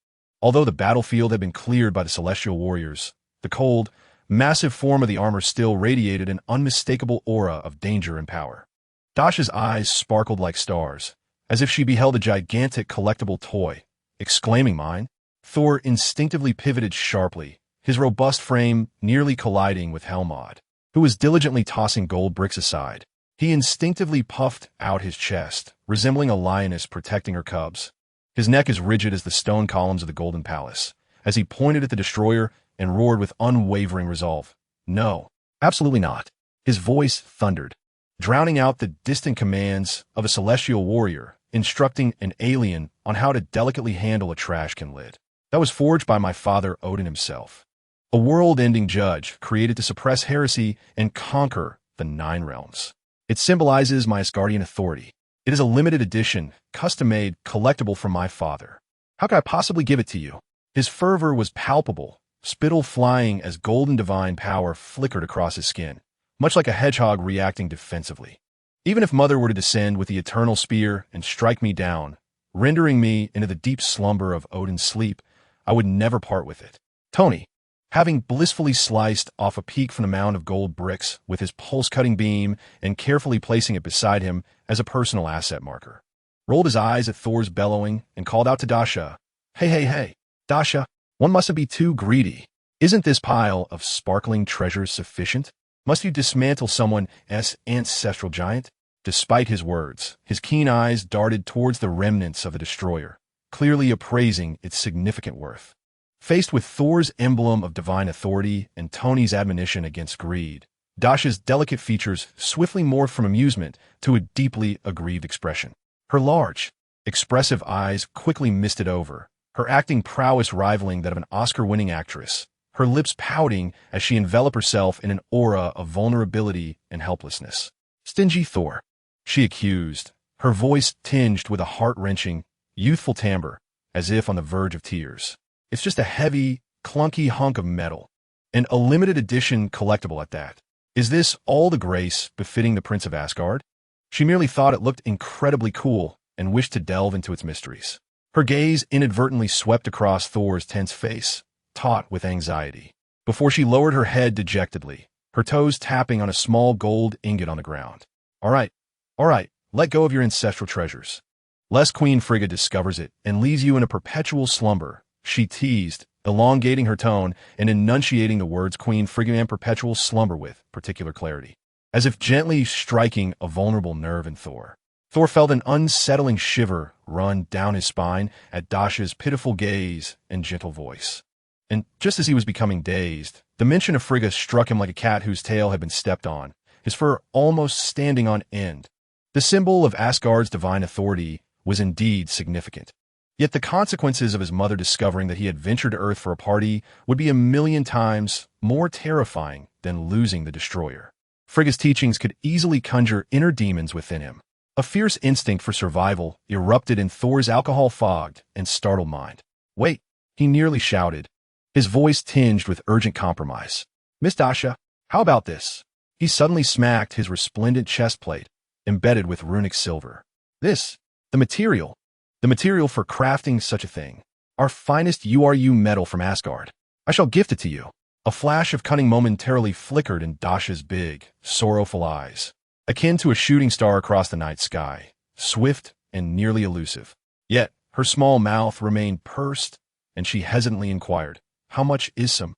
Although the battlefield had been cleared by the celestial warriors, the cold, massive form of the armor still radiated an unmistakable aura of danger and power. Dasha's eyes sparkled like stars, as if she beheld a gigantic collectible toy. Exclaiming mine, Thor instinctively pivoted sharply, his robust frame nearly colliding with Hermod, who was diligently tossing gold bricks aside. He instinctively puffed out his chest, resembling a lioness protecting her cubs, his neck as rigid as the stone columns of the Golden Palace, as he pointed at the destroyer and roared with unwavering resolve. "No, absolutely not." His voice thundered, drowning out the distant commands of a celestial warrior, instructing an alien on how to delicately handle a trash can lid that was forged by my father Odin himself, a world-ending judge created to suppress heresy and conquer the Nine Realms. It symbolizes my Asgardian authority. It is a limited edition, custom-made, collectible from my father. How could I possibly give it to you? His fervor was palpable, spittle flying as golden divine power flickered across his skin, much like a hedgehog reacting defensively. Even if Mother were to descend with the eternal spear and strike me down, rendering me into the deep slumber of Odin's sleep, I would never part with it. Tony, having blissfully sliced off a peak from the mound of gold bricks with his pulse-cutting beam and carefully placing it beside him as a personal asset marker, rolled his eyes at Thor's bellowing and called out to Dasha, Hey, Dasha, one mustn't be too greedy. Isn't this pile of sparkling treasures sufficient? Must you dismantle someone's ancestral giant? Despite his words, his keen eyes darted towards the remnants of the destroyer, clearly appraising its significant worth. Faced with Thor's emblem of divine authority and Tony's admonition against greed, Dasha's delicate features swiftly morphed from amusement to a deeply aggrieved expression. Her large, expressive eyes quickly misted over, her acting prowess rivaling that of an Oscar-winning actress, her lips pouting as she enveloped herself in an aura of vulnerability and helplessness. Stingy Thor, she accused, her voice tinged with a heart-wrenching, youthful timbre, as if on the verge of tears. It's just a heavy, clunky hunk of metal, and a limited edition collectible at that. Is this all the grace befitting the Prince of Asgard? She merely thought it looked incredibly cool and wished to delve into its mysteries. Her gaze inadvertently swept across Thor's tense face, taut with anxiety, before she lowered her head dejectedly, her toes tapping on a small gold ingot on the ground. All right, let go of your ancestral treasures. Lest Queen Frigga discovers it and leaves you in a perpetual slumber, she teased, elongating her tone and enunciating the words Queen Frigga and perpetual slumber with particular clarity, as if gently striking a vulnerable nerve in Thor. Thor felt an unsettling shiver run down his spine at Dasha's pitiful gaze and gentle voice. And just as he was becoming dazed, the mention of Frigga struck him like a cat whose tail had been stepped on, his fur almost standing on end. The symbol of Asgard's divine authority was indeed significant. Yet the consequences of his mother discovering that he had ventured to Earth for a party would be 1,000,000 times more terrifying than losing the destroyer. Frigga's teachings could easily conjure inner demons within him. A fierce instinct for survival erupted in Thor's alcohol-fogged and startled mind. Wait, he nearly shouted, his voice tinged with urgent compromise. Miss Dasha, how about this? He suddenly smacked his resplendent chest plate, embedded with runic silver. This, the material for crafting such a thing. Our finest URU metal from Asgard. I shall gift it to you. A flash of cunning momentarily flickered in Dasha's big, sorrowful eyes, akin to a shooting star across the night sky, swift and nearly elusive. Yet, her small mouth remained pursed, and she hesitantly inquired, How much is some?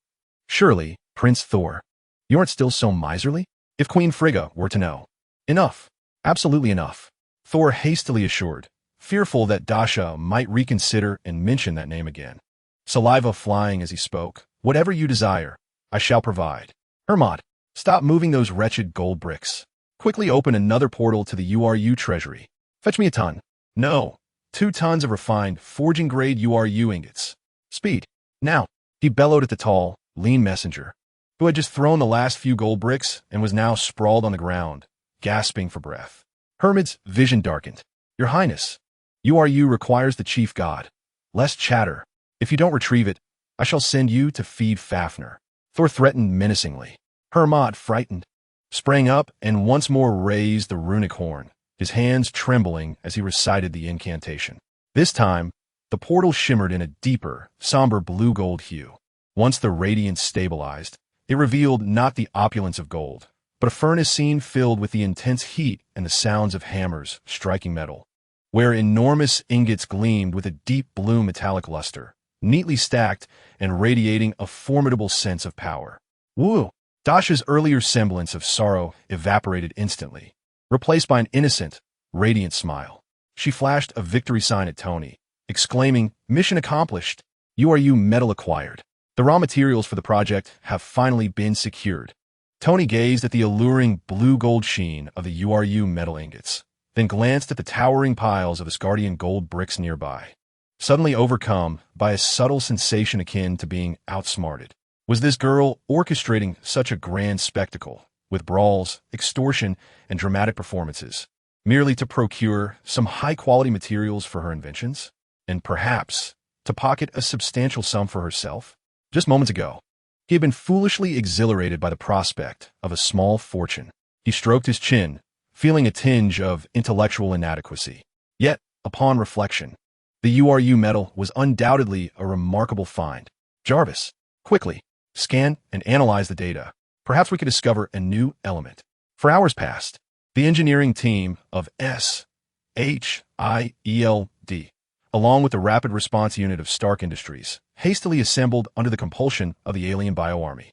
Surely, Prince Thor, you aren't still so miserly? If Queen Frigga were to know. Enough. Absolutely enough. Thor hastily assured, fearful that Dasha might reconsider and mention that name again. Saliva flying as he spoke. Whatever you desire, I shall provide. Hermod, stop moving those wretched gold bricks. Quickly open another portal to the URU treasury. Fetch me a ton. No, 2 tons of refined, forging-grade URU ingots. Speed. Now, he bellowed at the tall, lean messenger, who had just thrown the last few gold bricks and was now sprawled on the ground, gasping for breath. Hermod's vision darkened. Your Highness, URU requires the chief god. Less chatter. If you don't retrieve it, I shall send you to feed Fafnir. Thor threatened menacingly. Hermod, frightened, sprang up and once more raised the runic horn, his hands trembling as he recited the incantation. This time, the portal shimmered in a deeper, somber blue-gold hue. Once the radiance stabilized, it revealed not the opulence of gold, but a furnace scene filled with the intense heat and the sounds of hammers striking metal, where enormous ingots gleamed with a deep blue metallic luster, neatly stacked and radiating a formidable sense of power. Woo! Dasha's earlier semblance of sorrow evaporated instantly, replaced by an innocent, radiant smile. She flashed a victory sign at Tony, exclaiming, Mission accomplished! URU metal acquired. The raw materials for the project have finally been secured. Tony gazed at the alluring blue-gold sheen of the URU metal ingots, then glanced at the towering piles of Asgardian gold bricks nearby. Suddenly overcome by a subtle sensation akin to being outsmarted. Was this girl orchestrating such a grand spectacle, with brawls, extortion, and dramatic performances, merely to procure some high-quality materials for her inventions, and perhaps to pocket a substantial sum for herself. Just moments ago, he had been foolishly exhilarated by the prospect of a small fortune. He stroked his chin, feeling a tinge of intellectual inadequacy. Yet, upon reflection, the URU metal was undoubtedly a remarkable find. Jarvis, quickly, scan and analyze the data. Perhaps we could discover a new element. For hours past, the engineering team of SHIELD, along with the rapid response unit of Stark Industries, hastily assembled under the compulsion of the alien bioarmy,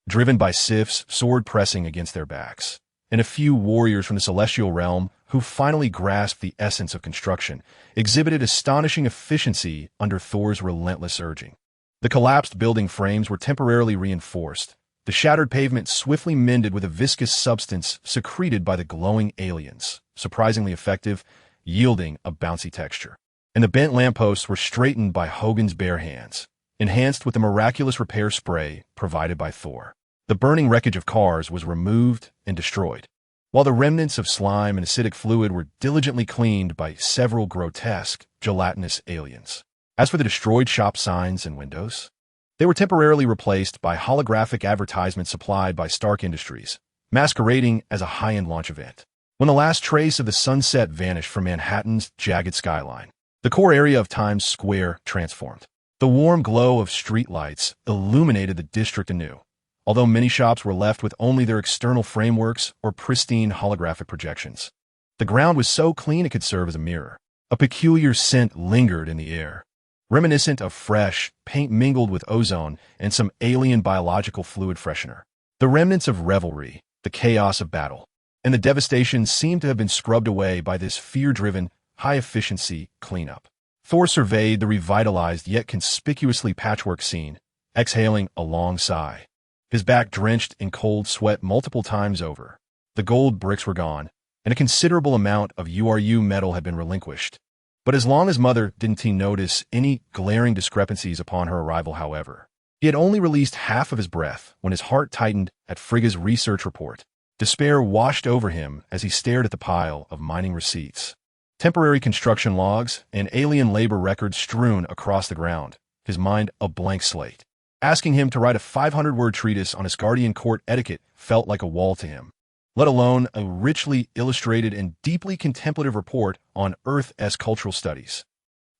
driven by Sif's sword pressing against their backs, and a few warriors from the celestial realm who finally grasped the essence of construction, exhibited astonishing efficiency under Thor's relentless urging. The collapsed building frames were temporarily reinforced, the shattered pavement swiftly mended with a viscous substance secreted by the glowing aliens, surprisingly effective, yielding a bouncy texture. And the bent lampposts were straightened by Hogan's bare hands, enhanced with the miraculous repair spray provided by Thor. The burning wreckage of cars was removed and destroyed, while the remnants of slime and acidic fluid were diligently cleaned by several grotesque, gelatinous aliens. As for the destroyed shop signs and windows, they were temporarily replaced by holographic advertisements supplied by Stark Industries, masquerading as a high-end launch event. When the last trace of the sunset vanished from Manhattan's jagged skyline, the core area of Times Square transformed. The warm glow of streetlights illuminated the district anew, although many shops were left with only their external frameworks or pristine holographic projections. The ground was so clean it could serve as a mirror. A peculiar scent lingered in the air, reminiscent of fresh, paint mingled with ozone and some alien biological fluid freshener. The remnants of revelry, the chaos of battle, and the devastation seemed to have been scrubbed away by this fear-driven, high-efficiency cleanup. Thor surveyed the revitalized yet conspicuously patchwork scene, exhaling a long sigh, his back drenched in cold sweat multiple times over. The gold bricks were gone, and a considerable amount of URU metal had been relinquished. But as long as Mother didn't notice any glaring discrepancies upon her arrival, however, he had only released half of his breath when his heart tightened at Frigga's research report. Despair washed over him as he stared at the pile of mining receipts, temporary construction logs, and alien labor records strewn across the ground, his mind a blank slate. Asking him to write a 500-word treatise on Asgardian court etiquette felt like a wall to him, let alone a richly illustrated and deeply contemplative report on Earth's cultural studies.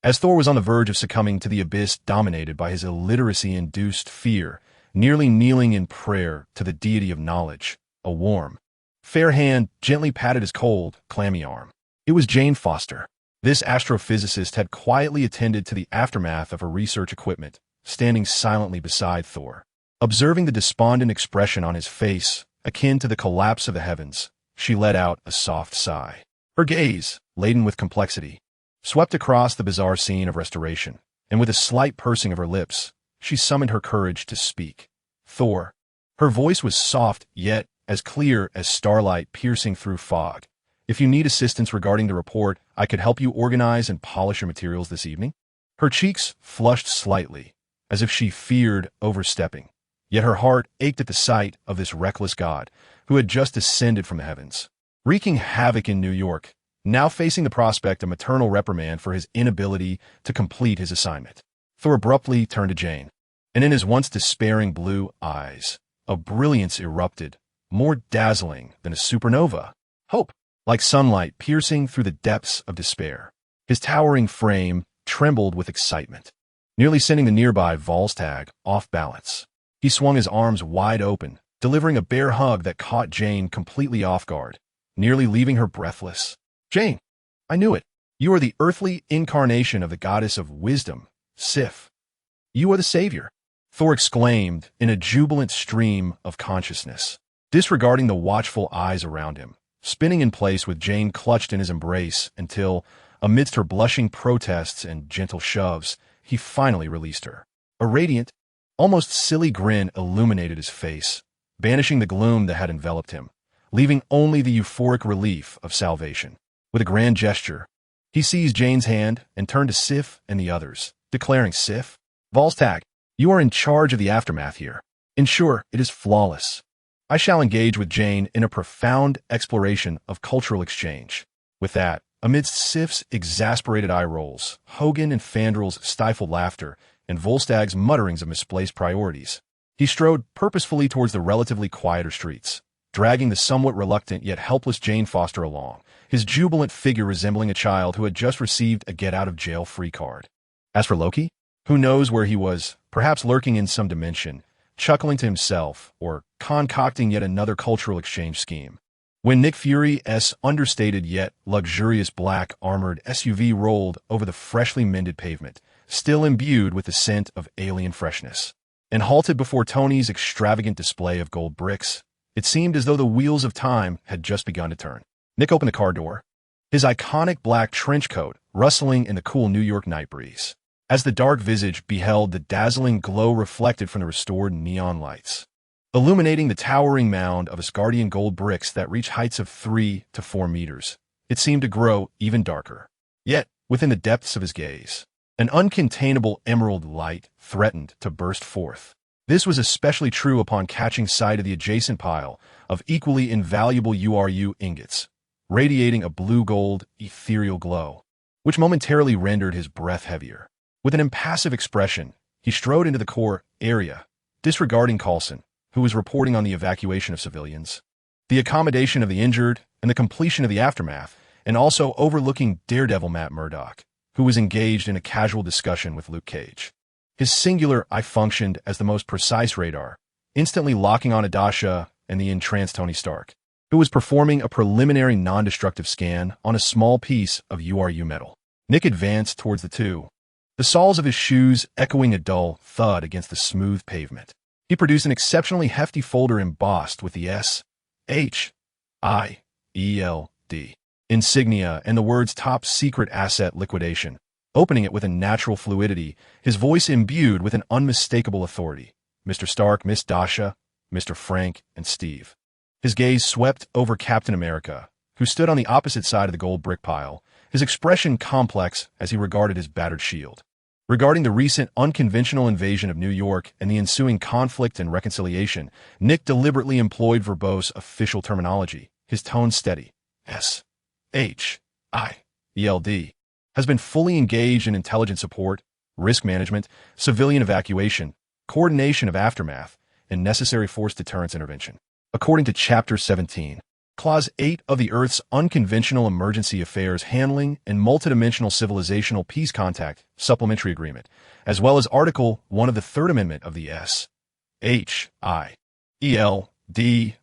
As Thor was on the verge of succumbing to the abyss dominated by his illiteracy-induced fear, nearly kneeling in prayer to the deity of knowledge, a warm, fair hand gently patted his cold, clammy arm. It was Jane Foster. This astrophysicist had quietly attended to the aftermath of her research equipment, standing silently beside Thor. Observing the despondent expression on his face, akin to the collapse of the heavens, she let out a soft sigh. Her gaze, laden with complexity, swept across the bizarre scene of restoration, and with a slight pursing of her lips, she summoned her courage to speak. Thor. Her voice was soft, yet as clear as starlight piercing through fog. If you need assistance regarding the report, I could help you organize and polish your materials this evening. Her cheeks flushed slightly, as if she feared overstepping. Yet her heart ached at the sight of this reckless god, who had just descended from the heavens, wreaking havoc in New York, now facing the prospect of maternal reprimand for his inability to complete his assignment. Thor abruptly turned to Jane, and in his once despairing blue eyes, a brilliance erupted, more dazzling than a supernova. Hope, like sunlight piercing through the depths of despair. His towering frame trembled with excitement, nearly sending the nearby Volstagg off balance. He swung his arms wide open, delivering a bear hug that caught Jane completely off guard, nearly leaving her breathless. Jane, I knew it. You are the earthly incarnation of the goddess of wisdom, Sif. You are the savior, Thor exclaimed in a jubilant stream of consciousness, disregarding the watchful eyes around him, spinning in place with Jane clutched in his embrace until, amidst her blushing protests and gentle shoves, he finally released her. A radiant, almost silly grin illuminated his face, banishing the gloom that had enveloped him, leaving only the euphoric relief of salvation. With a grand gesture, he seized Jane's hand and turned to Sif and the others, declaring, Sif, Volstagg, you are in charge of the aftermath here. Ensure it is flawless. I shall engage with Jane in a profound exploration of cultural exchange. With that, amidst Sif's exasperated eye rolls, Hogan and Fandrel's stifled laughter, and Volstag's mutterings of misplaced priorities, he strode purposefully towards the relatively quieter streets, dragging the somewhat reluctant yet helpless Jane Foster along, his jubilant figure resembling a child who had just received a get-out-of-jail-free card. As for Loki, who knows where he was, perhaps lurking in some dimension, chuckling to himself, or concocting yet another cultural exchange scheme. When Nick Fury's understated yet luxurious black armored SUV rolled over the freshly mended pavement, still imbued with the scent of alien freshness, and halted before Tony's extravagant display of gold bricks, it seemed as though the wheels of time had just begun to turn. Nick opened the car door, his iconic black trench coat rustling in the cool New York night breeze, as the dark visage beheld the dazzling glow reflected from the restored neon lights, illuminating the towering mound of Asgardian gold bricks that reached heights of 3 to 4 meters. It seemed to grow even darker. Yet, within the depths of his gaze, an uncontainable emerald light threatened to burst forth. This was especially true upon catching sight of the adjacent pile of equally invaluable URU ingots, radiating a blue-gold, ethereal glow, which momentarily rendered his breath heavier. With an impassive expression, he strode into the core area, disregarding Coulson, who was reporting on the evacuation of civilians, the accommodation of the injured, and the completion of the aftermath, and also overlooking Daredevil Matt Murdock, who was engaged in a casual discussion with Luke Cage. His singular eye functioned as the most precise radar, instantly locking on Dasha and the entranced Tony Stark, who was performing a preliminary non-destructive scan on a small piece of URU metal. Nick advanced towards the two, the soles of his shoes echoing a dull thud against the smooth pavement. He produced an exceptionally hefty folder embossed with the S-H-I-E-L-D insignia and the words Top Secret Asset Liquidation, opening it with a natural fluidity, his voice imbued with an unmistakable authority. Mr. Stark, Miss Dasha, Mr. Frank, and Steve. His gaze swept over Captain America, who stood on the opposite side of the gold brick pile, his expression complex as he regarded his battered shield. Regarding the recent unconventional invasion of New York and the ensuing conflict and reconciliation, Nick deliberately employed verbose official terminology, his tone steady. S-H-I-E-L-D has been fully engaged in intelligence support, risk management, civilian evacuation, coordination of aftermath, and necessary force deterrence intervention. According to Chapter 17, Clause 8 of the Earth's Unconventional Emergency Affairs Handling and Multidimensional Civilizational Peace Contact Supplementary Agreement, as well as Article 1 of the Third Amendment of the S-H-I-E-L-D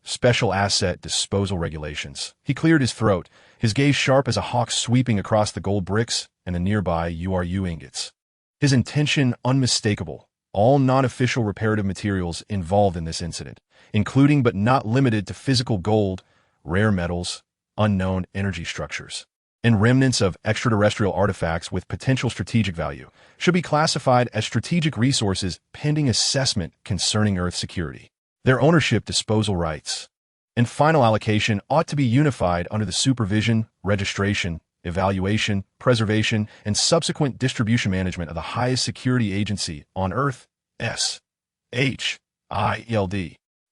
Special Asset Disposal Regulations. He cleared his throat, his gaze sharp as a hawk sweeping across the gold bricks and the nearby URU ingots. His intention unmistakable. All non-official reparative materials involved in this incident, including but not limited to physical gold, rare metals, unknown energy structures, and remnants of extraterrestrial artifacts with potential strategic value, should be classified as strategic resources pending assessment concerning Earth security. Their ownership, disposal rights, and final allocation ought to be unified under the supervision, registration, evaluation, preservation, and subsequent distribution management of the highest security agency on Earth, S-H-I-E-L-D.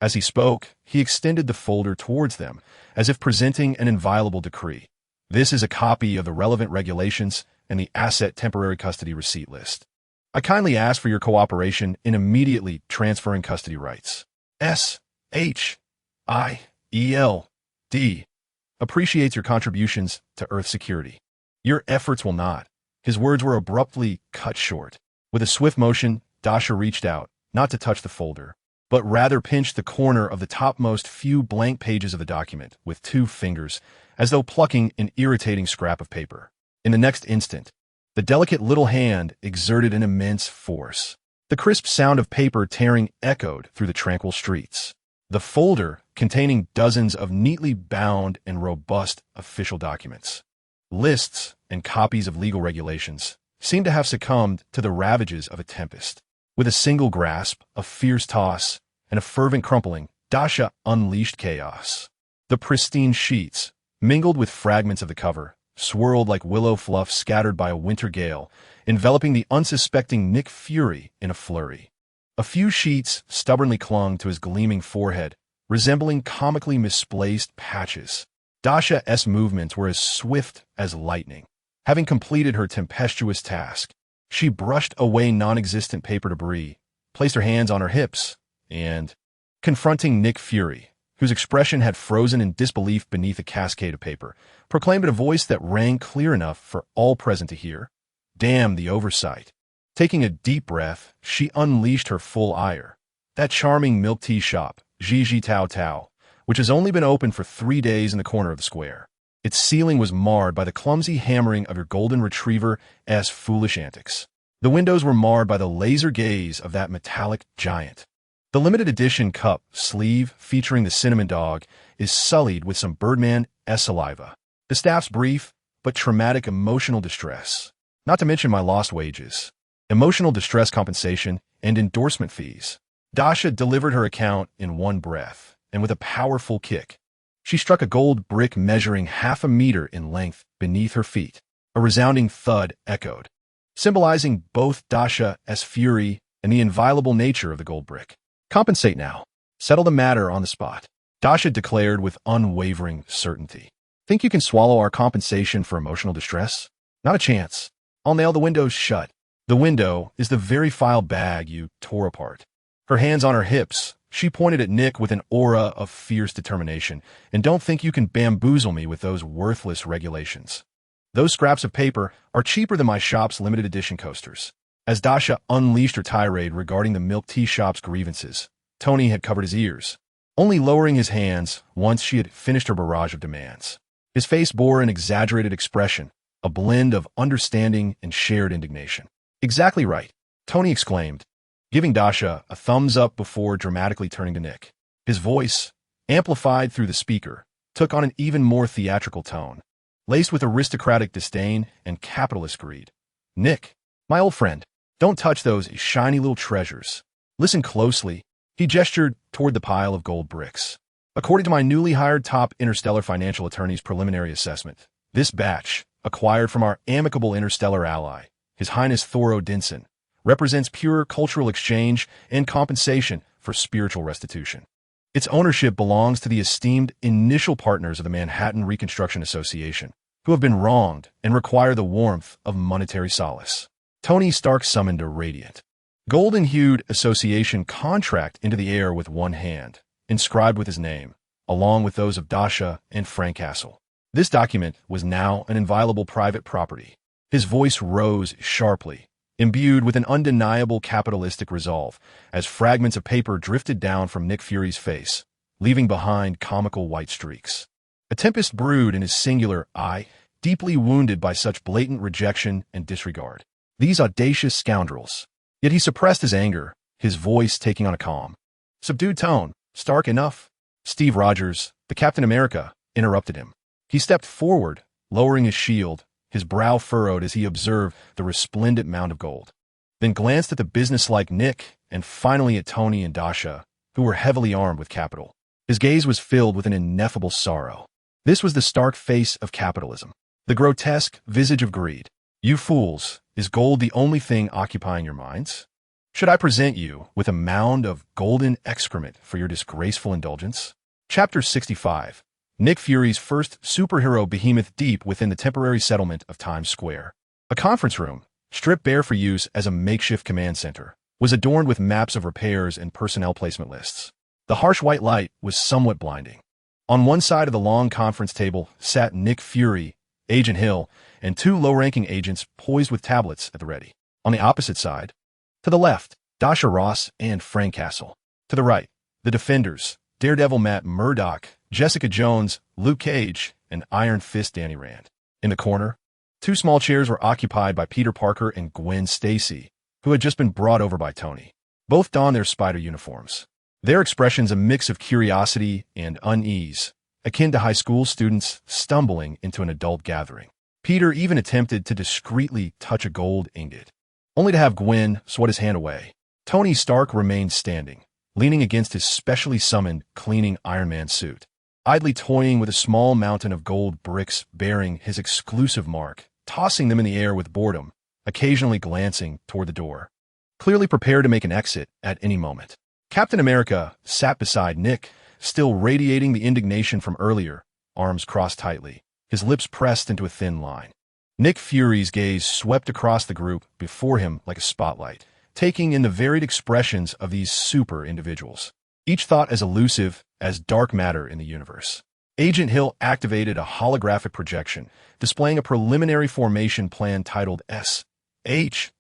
As he spoke, he extended the folder towards them, as if presenting an inviolable decree. This is a copy of the relevant regulations and the asset temporary custody receipt list. I kindly ask for your cooperation in immediately transferring custody rights. S-H-I-E-L-D appreciates your contributions to Earth security. Your efforts will not. His words were abruptly cut short. With a swift motion, Dasha reached out, not to touch the folder, but rather pinched the corner of the topmost few blank pages of the document with 2 fingers, as though plucking an irritating scrap of paper. In the next instant, the delicate little hand exerted an immense force. The crisp sound of paper tearing echoed through the tranquil streets. The folder, containing dozens of neatly bound and robust official documents, lists, and copies of legal regulations, seemed to have succumbed to the ravages of a tempest. With a single grasp, a fierce toss, and a fervent crumpling, Dasha unleashed chaos. The pristine sheets, mingled with fragments of the cover, swirled like willow fluff scattered by a winter gale, enveloping the unsuspecting Nick Fury in a flurry. A few sheets stubbornly clung to his gleaming forehead, resembling comically misplaced patches. Dasha's movements were as swift as lightning. Having completed her tempestuous task, she brushed away non-existent paper debris, placed her hands on her hips, and, confronting Nick Fury, whose expression had frozen in disbelief beneath a cascade of paper, proclaimed in a voice that rang clear enough for all present to hear, "Damn the oversight." Taking a deep breath, she unleashed her full ire. That charming milk tea shop, Gigi Tao Tao, which has only been open for 3 days in the corner of the square. Its ceiling was marred by the clumsy hammering of your golden retriever's foolish antics. The windows were marred by the laser gaze of that metallic giant. The limited edition cup sleeve featuring the cinnamon dog is sullied with some Birdman-esque saliva. The staff's brief but traumatic emotional distress, not to mention my lost wages, emotional distress compensation, and endorsement fees. Dasha delivered her account in one breath, and with a powerful kick, she struck a gold brick measuring 1/2 meter in length beneath her feet. A resounding thud echoed, symbolizing both Dasha's fury and the inviolable nature of the gold brick. "Compensate now. Settle the matter on the spot," Dasha declared with unwavering certainty. "Think you can swallow our compensation for emotional distress? Not a chance. I'll nail the windows shut." The window is the very file bag you tore apart. Her hands on her hips, she pointed at Nick with an aura of fierce determination. "And don't think you can bamboozle me with those worthless regulations. Those scraps of paper are cheaper than my shop's limited edition coasters." As Dasha unleashed her tirade regarding the milk tea shop's grievances, Tony had covered his ears, only lowering his hands once she had finished her barrage of demands. His face bore an exaggerated expression, a blend of understanding and shared indignation. "Exactly right," Tony exclaimed, giving Dasha a thumbs up before dramatically turning to Nick. His voice, amplified through the speaker, took on an even more theatrical tone, laced with aristocratic disdain and capitalist greed. "Nick, my old friend, don't touch those shiny little treasures. Listen closely." He gestured toward the pile of gold bricks. "According to my newly hired top interstellar financial attorney's preliminary assessment, this batch, acquired from our amicable interstellar ally, His Highness Thoro Dinson, represents pure cultural exchange and compensation for spiritual restitution. Its ownership belongs to the esteemed initial partners of the Manhattan Reconstruction Association, who have been wronged and require the warmth of monetary solace." Tony Stark summoned a radiant, golden-hued association contract into the air with one hand, inscribed with his name, along with those of Dasha and Frank Castle. This document was now an inviolable private property. His voice rose sharply, imbued with an undeniable capitalistic resolve, as fragments of paper drifted down from Nick Fury's face, leaving behind comical white streaks. A tempest brewed in his singular eye, deeply wounded by such blatant rejection and disregard. These audacious scoundrels. Yet he suppressed his anger, his voice taking on a calm, subdued tone. "Stark, enough." Steve Rogers, the Captain America, interrupted him. He stepped forward, lowering his shield, his brow furrowed as he observed the resplendent mound of gold, then glanced at the businesslike Nick and finally at Tony and Dasha, who were heavily armed with capital. His gaze was filled with an ineffable sorrow. This was the stark face of capitalism, the grotesque visage of greed. "You fools, is gold the only thing occupying your minds? Should I present you with a mound of golden excrement for your disgraceful indulgence?" Chapter 65. Nick Fury's first superhero behemoth deep within the temporary settlement of Times Square. A conference room, stripped bare for use as a makeshift command center, was adorned with maps of repairs and personnel placement lists. The harsh white light was somewhat blinding. On one side of the long conference table sat Nick Fury, Agent Hill, and 2 low-ranking agents poised with tablets at the ready. On the opposite side, to the left, Dasha Ross and Frank Castle. To the right, the Defenders, Daredevil Matt Murdock, Jessica Jones, Luke Cage, and Iron Fist Danny Rand. In the corner, 2 small chairs were occupied by Peter Parker and Gwen Stacy, who had just been brought over by Tony. Both donned their spider uniforms, their expressions a mix of curiosity and unease, akin to high school students stumbling into an adult gathering. Peter even attempted to discreetly touch a gold ingot, only to have Gwen swat his hand away. Tony Stark remained standing, leaning against his specially summoned cleaning Iron Man suit, idly toying with a small mountain of gold bricks bearing his exclusive mark, tossing them in the air with boredom, occasionally glancing toward the door, clearly prepared to make an exit at any moment. Captain America sat beside Nick, still radiating the indignation from earlier, arms crossed tightly, his lips pressed into a thin line. Nick Fury's gaze swept across the group before him like a spotlight, taking in the varied expressions of these super individuals, each thought as elusive as dark matter in the universe. Agent Hill activated a holographic projection, displaying a preliminary formation plan titled S.H.I.E.L.D.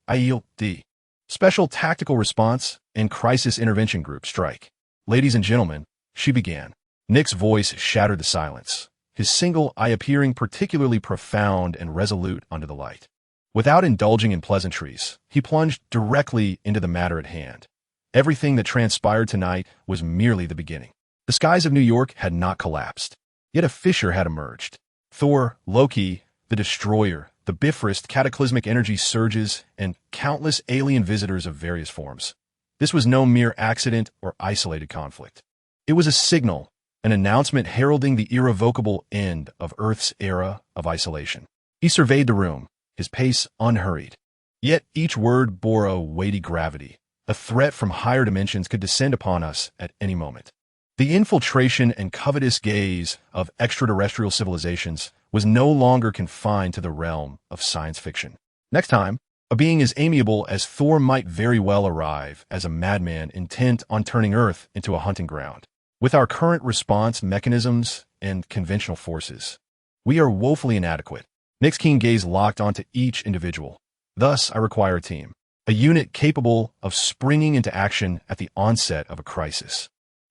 Special Tactical Response and Crisis Intervention Group Strike. Ladies and gentlemen, she began. Nick's voice shattered the silence, his single eye appearing particularly profound and resolute under the light. Without indulging in pleasantries, he plunged directly into the matter at hand. Everything that transpired tonight was merely the beginning. The skies of New York had not collapsed, yet a fissure had emerged. Thor, Loki, the Destroyer, the Bifrost, cataclysmic energy surges, and countless alien visitors of various forms. This was no mere accident or isolated conflict. It was a signal, an announcement heralding the irrevocable end of Earth's era of isolation. He surveyed the room, his pace unhurried. Yet each word bore a weighty gravity. A threat from higher dimensions could descend upon us at any moment. The infiltration and covetous gaze of extraterrestrial civilizations was no longer confined to the realm of science fiction. Next time, a being as amiable as Thor might very well arrive as a madman intent on turning Earth into a hunting ground. With our current response mechanisms and conventional forces, we are woefully inadequate. Nick's keen gaze locked onto each individual. Thus, I require a team, a unit capable of springing into action at the onset of a crisis,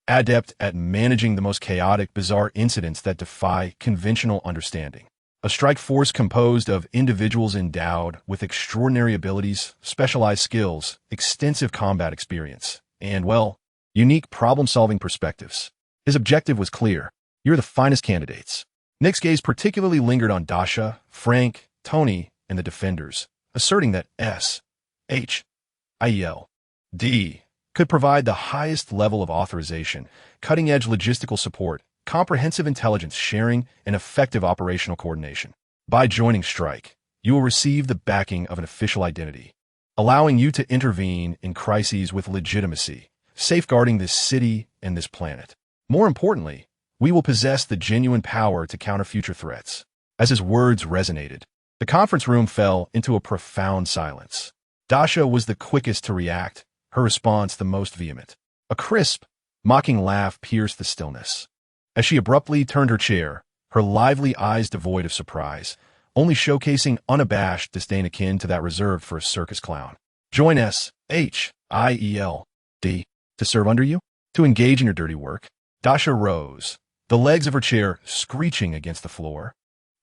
adept at managing the most chaotic, bizarre incidents that defy conventional understanding. A strike force composed of individuals endowed with extraordinary abilities, specialized skills, extensive combat experience, and, well, unique problem-solving perspectives. His objective was clear. You're the finest candidates. Nick's gaze particularly lingered on Dasha, Frank, Tony, and the Defenders, asserting that S.H.I.E.L.D. could provide the highest level of authorization, cutting-edge logistical support, comprehensive intelligence sharing, and effective operational coordination. By joining Strike, you will receive the backing of an official identity, allowing you to intervene in crises with legitimacy, safeguarding this city and this planet. More importantly, we will possess the genuine power to counter future threats. As his words resonated, the conference room fell into a profound silence. Dasha was the quickest to react, her response the most vehement. A crisp, mocking laugh pierced the stillness. As she abruptly turned her chair, her lively eyes devoid of surprise, only showcasing unabashed disdain akin to that reserved for a circus clown. Join S.H.I.E.L.D. to serve under you? To engage in your dirty work? Dasha rose, the legs of her chair screeching against the floor.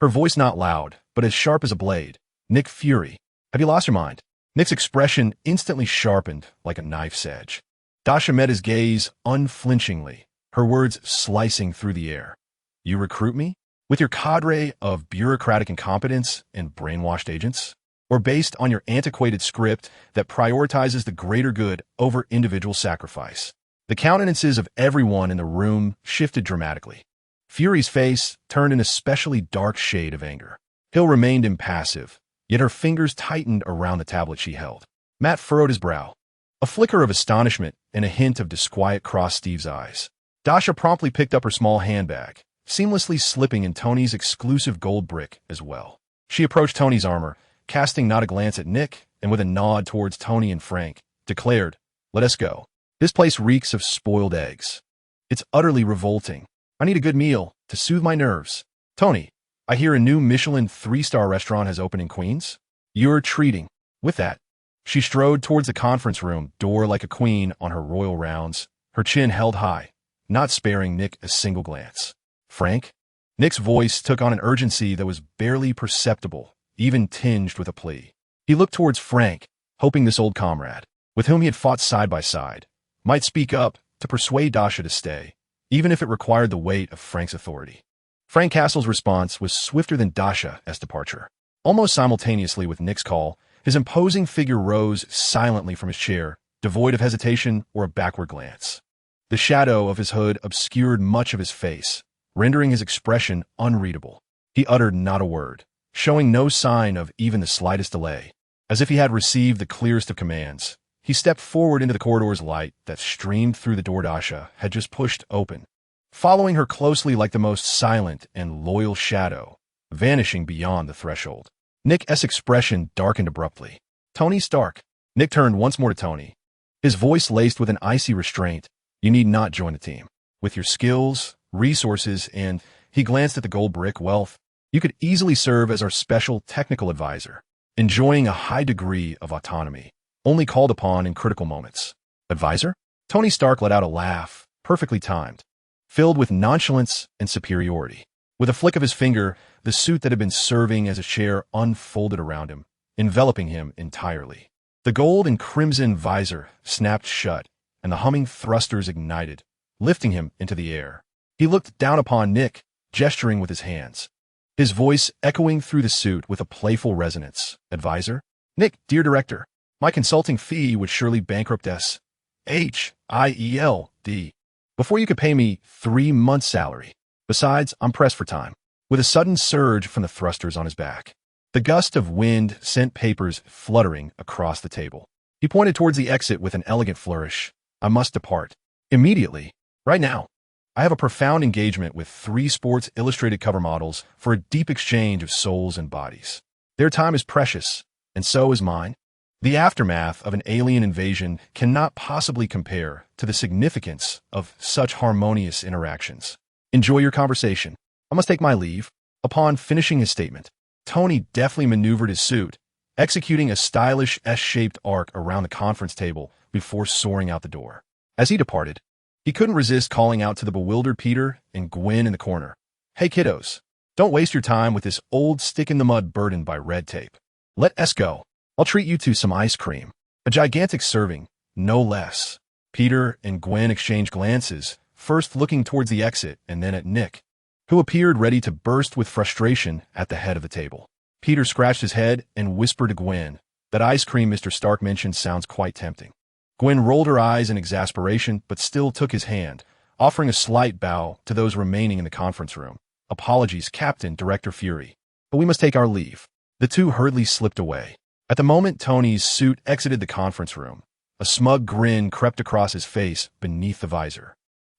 Her voice not loud, but as sharp as a blade. Nick Fury, have you lost your mind? Nick's expression instantly sharpened like a knife's edge. Dasha met his gaze unflinchingly, her words slicing through the air. You recruit me? With your cadre of bureaucratic incompetence and brainwashed agents? Or based on your antiquated script that prioritizes the greater good over individual sacrifice? The countenances of everyone in the room shifted dramatically. Fury's face turned an especially dark shade of anger. Hill remained impassive, yet her fingers tightened around the tablet she held. Matt furrowed his brow. A flicker of astonishment and a hint of disquiet crossed Steve's eyes. Dasha promptly picked up her small handbag, seamlessly slipping in Tony's exclusive gold brick as well. She approached Tony's armor, casting not a glance at Nick, and with a nod towards Tony and Frank, declared, "Let us go. This place reeks of spoiled eggs. It's utterly revolting. I need a good meal to soothe my nerves. Tony, I hear a new Michelin 3-star restaurant has opened in Queens. You're treating." With that, she strode towards the conference room door like a queen on her royal rounds, her chin held high, not sparing Nick a single glance. Frank? Nick's voice took on an urgency that was barely perceptible, even tinged with a plea. He looked towards Frank, hoping this old comrade, with whom he had fought side by side, might speak up to persuade Dasha to stay, even if it required the weight of Frank's authority. Frank Castle's response was swifter than Dasha's departure. Almost simultaneously with Nick's call, his imposing figure rose silently from his chair, devoid of hesitation or a backward glance. The shadow of his hood obscured much of his face, rendering his expression unreadable. He uttered not a word, showing no sign of even the slightest delay. As if he had received the clearest of commands, he stepped forward into the corridor's light that streamed through the door Dasha had just pushed open. following her closely like the most silent and loyal shadow, vanishing beyond the threshold. Nick's expression darkened abruptly. "Tony Stark." Nick turned once more to Tony, his voice laced with an icy restraint. "You need not join the team. With your skills, resources, and," he glanced at the gold brick, "wealth, you could easily serve as our special technical advisor, enjoying a high degree of autonomy, only called upon in critical moments." "Advisor?" Tony Stark let out a laugh, perfectly timed, filled with nonchalance and superiority. With a flick of his finger, the suit that had been serving as a chair unfolded around him, enveloping him entirely. The gold and crimson visor snapped shut, and the humming thrusters ignited, lifting him into the air. He looked down upon Nick, gesturing with his hands, his voice echoing through the suit with a playful resonance. "Advisor?" "Nick, dear director, my consulting fee would surely bankrupt SHIELD before you could pay me 3 months' salary. Besides, I'm pressed for time." With a sudden surge from the thrusters on his back, the gust of wind sent papers fluttering across the table. He pointed towards the exit with an elegant flourish. "I must depart. Immediately. Right now. I have a profound engagement with 3 Sports Illustrated cover models for a deep exchange of souls and bodies. Their time is precious, and so is mine. The aftermath of an alien invasion cannot possibly compare to the significance of such harmonious interactions. Enjoy your conversation. I must take my leave." Upon finishing his statement, Tony deftly maneuvered his suit, executing a stylish S-shaped arc around the conference table before soaring out the door. As he departed, he couldn't resist calling out to the bewildered Peter and Gwen in the corner. "Hey kiddos, don't waste your time with this old stick-in-the-mud burdened by red tape. Let us go. I'll treat you to some ice cream. A gigantic serving, no less." Peter and Gwen exchanged glances, first looking towards the exit and then at Nick, who appeared ready to burst with frustration at the head of the table. Peter scratched his head and whispered to Gwen, "That ice cream Mr. Stark mentioned sounds quite tempting." Gwen rolled her eyes in exasperation but still took his hand, offering a slight bow to those remaining in the conference room. "Apologies, Captain Director Fury, but we must take our leave." The two hurriedly slipped away. At the moment Tony's suit exited the conference room, a smug grin crept across his face beneath the visor.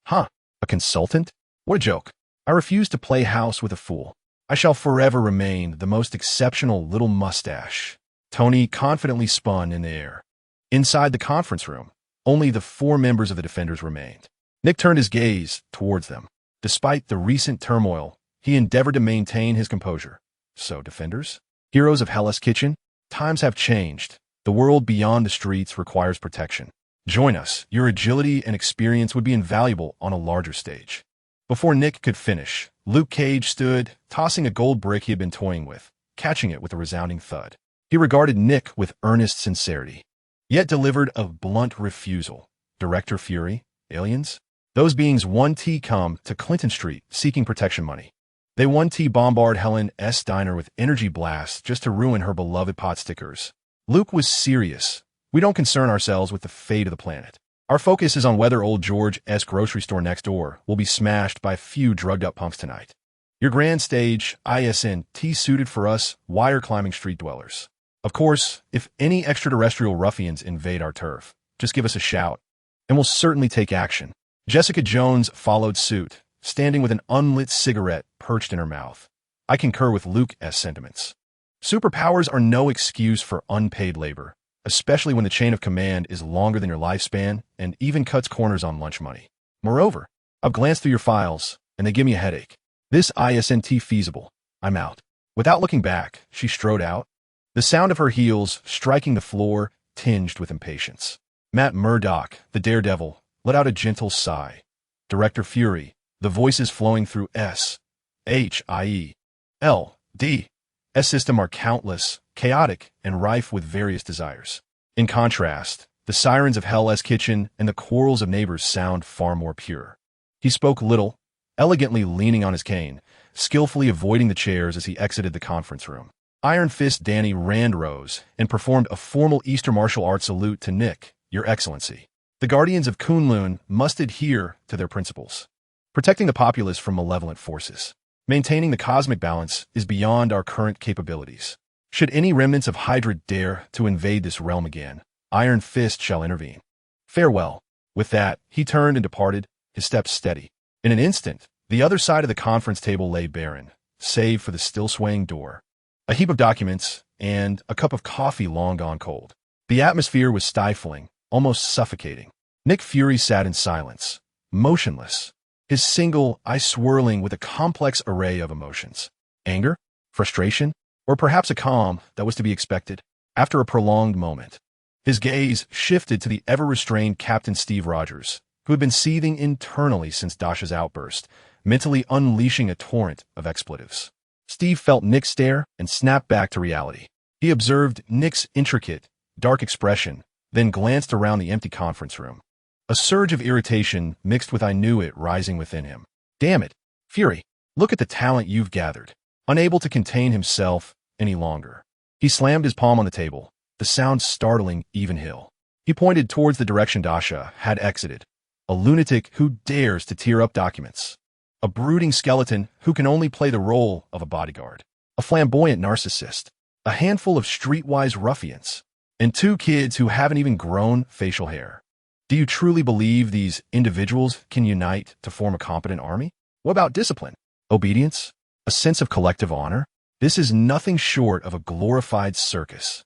"Huh, a consultant? What a joke. I refuse to play house with a fool. I shall forever remain the most exceptional little mustache." Tony confidently spun in the air. Inside the conference room, only the 4 members of the Defenders remained. Nick turned his gaze towards them. Despite the recent turmoil, he endeavored to maintain his composure. "So, Defenders? Heroes of Hell's Kitchen? Times have changed. The world beyond the streets requires protection. Join us. Your agility and experience would be invaluable on a larger stage." Before Nick could finish, Luke Cage stood, tossing a gold brick he had been toying with, catching it with a resounding thud. He regarded Nick with earnest sincerity, yet delivered a blunt refusal. "Director Fury? Aliens? Those beings 1T come to Clinton Street seeking protection money. They 1T bombard Helen S. Diner with energy blasts just to ruin her beloved pot stickers." Luke was serious. "We don't concern ourselves with the fate of the planet. Our focus is on whether old George S. grocery store next door will be smashed by a few drugged-up punks tonight. Your grand stage, ISNT suited for us wire-climbing street dwellers. Of course, if any extraterrestrial ruffians invade our turf, just give us a shout, and we'll certainly take action." Jessica Jones followed suit, standing with an unlit cigarette perched in her mouth. "I concur with Luke's sentiments. Superpowers are no excuse for unpaid labor, especially when the chain of command is longer than your lifespan and even cuts corners on lunch money. Moreover, I've glanced through your files, and they give me a headache. This ISNT feasible. I'm out." Without looking back, she strode out, the sound of her heels striking the floor tinged with impatience. Matt Murdock, the daredevil, let out a gentle sigh. Director Fury, the voices flowing through SHIELD system are countless, chaotic, and rife with various desires. In contrast, the sirens of Hell's Kitchen and the quarrels of neighbors sound far more pure. He spoke little, elegantly leaning on his cane, skillfully avoiding the chairs as he exited the conference room. Iron Fist Danny Rand rose and performed a formal Eastern martial arts salute to Nick, "Your Excellency. The Guardians of Kunlun must adhere to their principles, protecting the populace from malevolent forces. Maintaining the cosmic balance is beyond our current capabilities. Should any remnants of Hydra dare to invade this realm again, Iron Fist shall intervene. Farewell." With that, he turned and departed, his steps steady. In an instant, the other side of the conference table lay barren, save for the still swaying door, a heap of documents, and a cup of coffee long gone cold. The atmosphere was stifling, almost suffocating. Nick Fury sat in silence, motionless, his single eye swirling with a complex array of emotions. Anger, frustration, or perhaps a calm that was to be expected. After a prolonged moment, his gaze shifted to the ever-restrained Captain Steve Rogers, who had been seething internally since Dasha's outburst, mentally unleashing a torrent of expletives. Steve felt Nick's stare and snapped back to reality. He observed Nick's intricate, dark expression, then glanced around the empty conference room. A surge of irritation mixed with I knew it rising within him. Damn it, Fury, look at the talent you've gathered. Unable to contain himself any longer, he slammed his palm on the table, the sound startling even Hill. He pointed towards the direction Dasha had exited. A lunatic who dares to tear up documents. A brooding skeleton who can only play the role of a bodyguard. A flamboyant narcissist. A handful of streetwise ruffians. And 2 kids who haven't even grown facial hair. Do you truly believe these individuals can unite to form a competent army? What about discipline? Obedience? A sense of collective honor? This is nothing short of a glorified circus.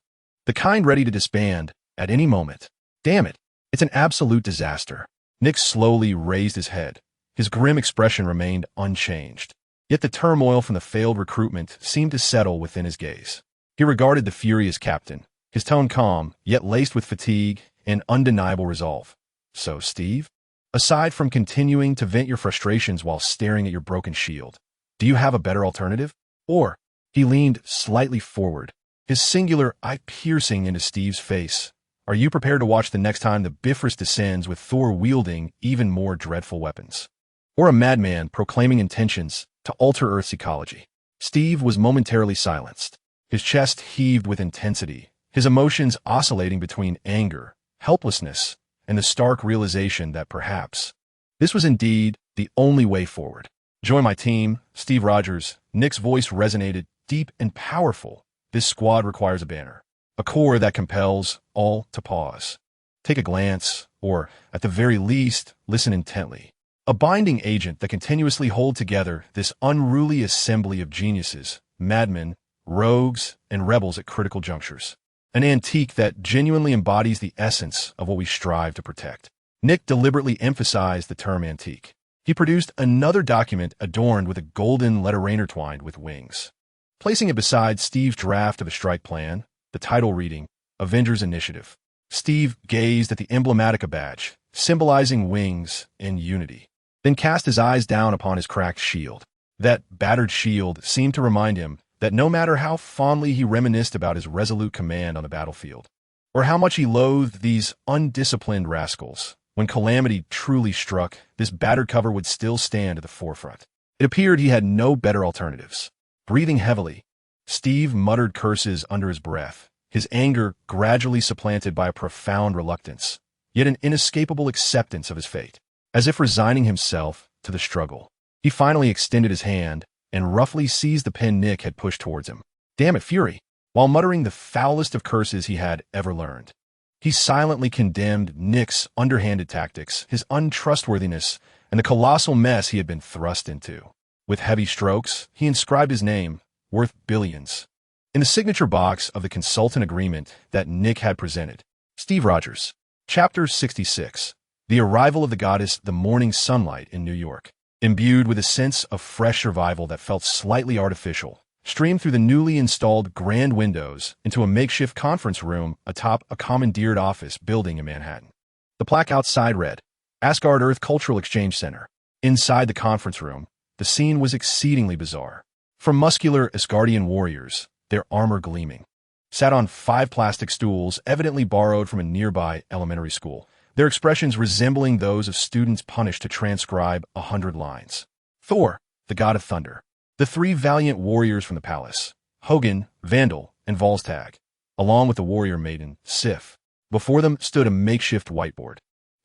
The kind ready to disband at any moment. Damn it, it's an absolute disaster. Nick slowly raised his head. His grim expression remained unchanged. Yet the turmoil from the failed recruitment seemed to settle within his gaze. He regarded the furious captain, his tone calm, yet laced with fatigue and undeniable resolve. So, Steve, aside from continuing to vent your frustrations while staring at your broken shield, do you have a better alternative? Or, he leaned slightly forward, his singular eye piercing into Steve's face. Are you prepared to watch the next time the Bifrost descends with Thor wielding even more dreadful weapons? Or a madman proclaiming intentions to alter Earth's ecology? Steve was momentarily silenced. His chest heaved with intensity, his emotions oscillating between anger, helplessness, and the stark realization that perhaps this was indeed the only way forward. Join my team, Steve Rogers. Nick's voice resonated deep and powerful. This squad requires a banner, a core that compels all to pause, take a glance, or, at the very least, listen intently. A binding agent that continuously hold together this unruly assembly of geniuses, madmen, rogues, and rebels at critical junctures. An antique that genuinely embodies the essence of what we strive to protect. Nick deliberately emphasized the term antique. He produced another document adorned with a golden letter intertwined with wings. Placing it beside Steve's draft of a strike plan, the title reading, Avengers Initiative. Steve gazed at the emblematica badge, symbolizing wings and unity, then cast his eyes down upon his cracked shield. That battered shield seemed to remind him that no matter how fondly he reminisced about his resolute command on the battlefield, or how much he loathed these undisciplined rascals, when calamity truly struck, this battered cover would still stand at the forefront. It appeared he had no better alternatives. Breathing heavily, Steve muttered curses under his breath, his anger gradually supplanted by a profound reluctance, yet an inescapable acceptance of his fate. As if resigning himself to the struggle, he finally extended his hand and roughly seized the pen Nick had pushed towards him. Damn it, Fury! While muttering the foulest of curses he had ever learned, he silently condemned Nick's underhanded tactics, his untrustworthiness, and the colossal mess he had been thrust into. With heavy strokes, he inscribed his name, worth billions, in the signature box of the consultant agreement that Nick had presented. Steve Rogers. Chapter 66. The arrival of the goddess, the morning sunlight in New York. Imbued with a sense of fresh survival that felt slightly artificial, streamed through the newly installed grand windows into a makeshift conference room atop a commandeered office building in Manhattan. The plaque outside read, Asgard Earth Cultural Exchange Center. Inside the conference room, the scene was exceedingly bizarre. From muscular Asgardian warriors, their armor gleaming, sat on 5 plastic stools evidently borrowed from a nearby elementary school, their expressions resembling those of students punished to transcribe 100 lines. Thor, the god of thunder. The 3 valiant warriors from the palace, Hogun, Vandal, and Volstagg, along with the warrior maiden, Sif. Before them stood a makeshift whiteboard.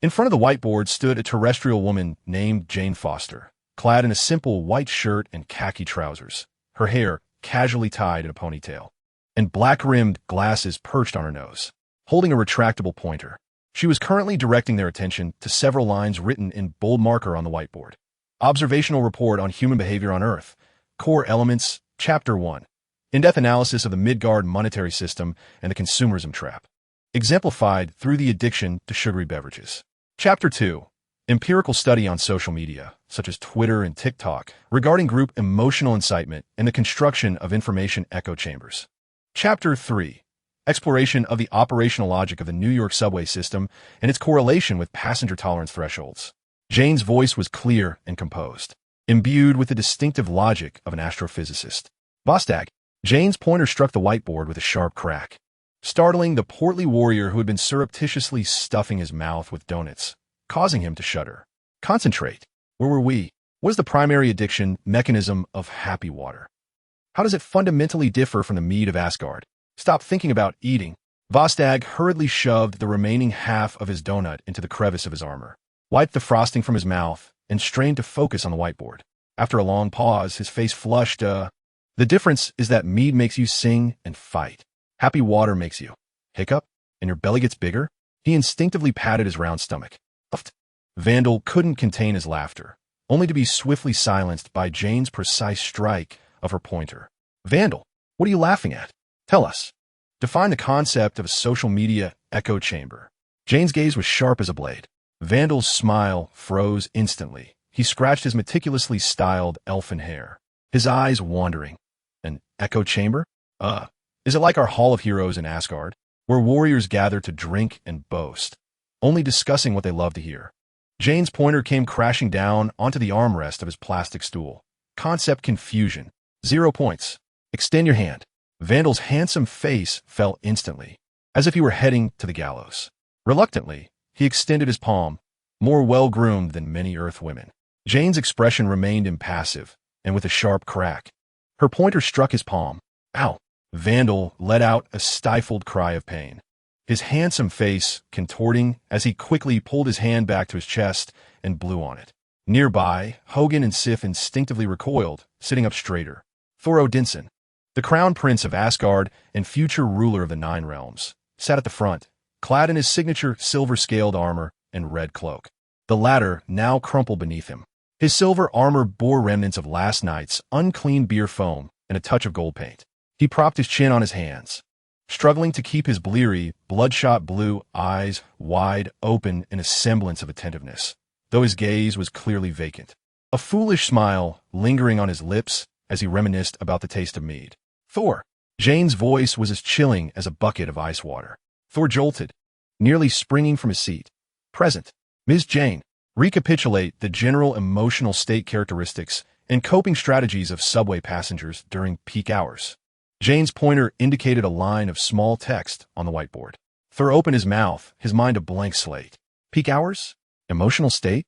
In front of the whiteboard stood a terrestrial woman named Jane Foster, clad in a simple white shirt and khaki trousers, her hair casually tied in a ponytail, and black-rimmed glasses perched on her nose, holding a retractable pointer. She was currently directing their attention to several lines written in bold marker on the whiteboard. Observational Report on Human Behavior on Earth. Core Elements, Chapter 1. In-depth analysis of the Midgard monetary system and the consumerism trap. Exemplified through the addiction to sugary beverages. Chapter 2. Empirical study on social media, such as Twitter and TikTok, regarding group emotional incitement and the construction of information echo chambers. Chapter 3. Exploration of the operational logic of the New York subway system and its correlation with passenger tolerance thresholds. Jane's voice was clear and composed, imbued with the distinctive logic of an astrophysicist. Vostag. Jane's pointer struck the whiteboard with a sharp crack, startling the portly warrior who had been surreptitiously stuffing his mouth with donuts, causing him to shudder. Concentrate. Where were we? What is the primary addiction mechanism of happy water? How does it fundamentally differ from the mead of Asgard? Stop thinking about eating. Vostag hurriedly shoved the remaining half of his donut into the crevice of his armor, wiped the frosting from his mouth, and strained to focus on the whiteboard. After a long pause, his face flushed. The difference is that mead makes you sing and fight. Happy water makes you hiccup, and your belly gets bigger. He instinctively patted his round stomach. Vandal couldn't contain his laughter, only to be swiftly silenced by Jane's precise strike of her pointer. Vandal, what are you laughing at? Tell us. Define the concept of a social media echo chamber. Jane's gaze was sharp as a blade. Vandal's smile froze instantly. He scratched his meticulously styled elfin hair, his eyes wandering. An echo chamber? Is it like our Hall of Heroes in Asgard, where warriors gather to drink and boast, only discussing what they love to hear? Jane's pointer came crashing down onto the armrest of his plastic stool. Concept confusion. 0 points. Extend your hand. Vandal's handsome face fell instantly, as if he were heading to the gallows. Reluctantly, he extended his palm, more well-groomed than many Earth women. Jane's expression remained impassive, and with a sharp crack, her pointer struck his palm. Ow! Vandal let out a stifled cry of pain, his handsome face contorting as he quickly pulled his hand back to his chest and blew on it. Nearby, Hogan and Sif instinctively recoiled, sitting up straighter. Thor Odinson, the crown prince of Asgard and future ruler of the Nine Realms, sat at the front, clad in his signature silver-scaled armor and red cloak, the latter now crumpled beneath him. His silver armor bore remnants of last night's unclean beer foam and a touch of gold paint. He propped his chin on his hands, struggling to keep his bleary, bloodshot blue eyes wide open in a semblance of attentiveness, though his gaze was clearly vacant. A foolish smile lingering on his lips as he reminisced about the taste of mead. Thor. Jane's voice was as chilling as a bucket of ice water. Thor jolted, nearly springing from his seat. Present. Ms. Jane. Recapitulate the general emotional state characteristics and coping strategies of subway passengers during peak hours. Jane's pointer indicated a line of small text on the whiteboard. Thor opened his mouth, his mind a blank slate. Peak hours? Emotional state?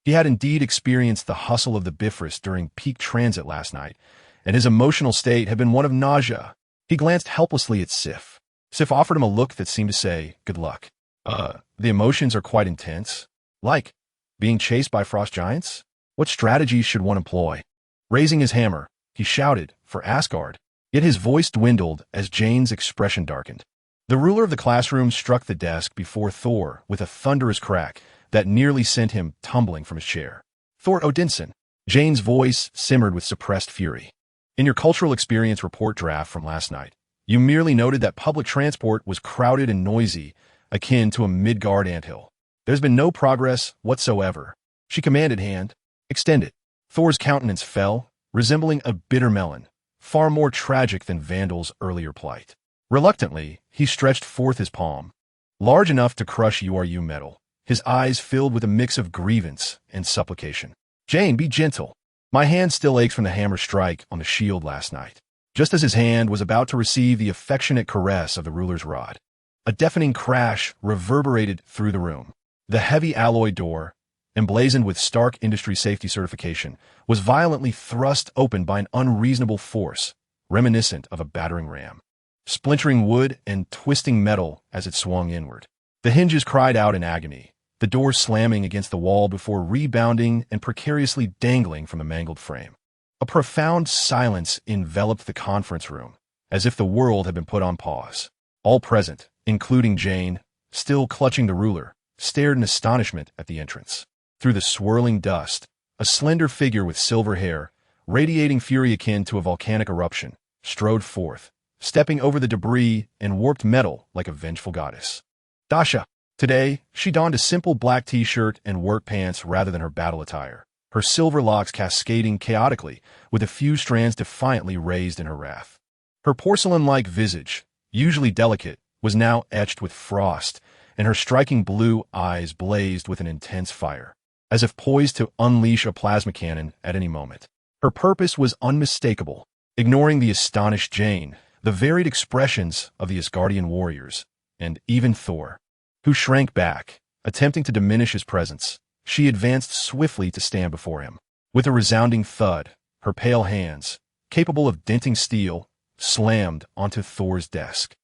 He had indeed experienced the hustle of the Bifrost during peak transit last night, and his emotional state had been one of nausea. He glanced helplessly at Sif. Sif offered him a look that seemed to say, good luck. The emotions are quite intense. Like, being chased by frost giants? What strategies should one employ? Raising his hammer, he shouted, for Asgard. Yet his voice dwindled as Jane's expression darkened. The ruler of the classroom struck the desk before Thor with a thunderous crack that nearly sent him tumbling from his chair. Thor Odinson. Jane's voice simmered with suppressed fury. In your cultural experience report draft from last night, you merely noted that public transport was crowded and noisy, akin to a Midgard anthill. There's been no progress whatsoever. She commanded hand. Extend it. Thor's countenance fell, resembling a bitter melon, far more tragic than Vandal's earlier plight. Reluctantly, he stretched forth his palm, large enough to crush URU metal, his eyes filled with a mix of grievance and supplication. Jane, be gentle. My hand still aches from the hammer strike on the shield last night. Just as his hand was about to receive the affectionate caress of the ruler's rod, a deafening crash reverberated through the room. The heavy alloy door, emblazoned with Stark Industry Safety certification, was violently thrust open by an unreasonable force, reminiscent of a battering ram, splintering wood and twisting metal as it swung inward. The hinges cried out in agony, the door slamming against the wall before rebounding and precariously dangling from the mangled frame. A profound silence enveloped the conference room, as if the world had been put on pause. All present, including Jane, still clutching the ruler, stared in astonishment at the entrance. Through the swirling dust, a slender figure with silver hair, radiating fury akin to a volcanic eruption, strode forth, stepping over the debris and warped metal like a vengeful goddess. Dasha. Today, she donned a simple black t-shirt and work pants rather than her battle attire, her silver locks cascading chaotically, with a few strands defiantly raised in her wrath. Her porcelain-like visage, usually delicate, was now etched with frost, and her striking blue eyes blazed with an intense fire, as if poised to unleash a plasma cannon at any moment. Her purpose was unmistakable, ignoring the astonished Jane, the varied expressions of the Asgardian warriors, and even Thor, who shrank back, attempting to diminish his presence. She advanced swiftly to stand before him. With a resounding thud, her pale hands, capable of denting steel, slammed onto Thor's desk.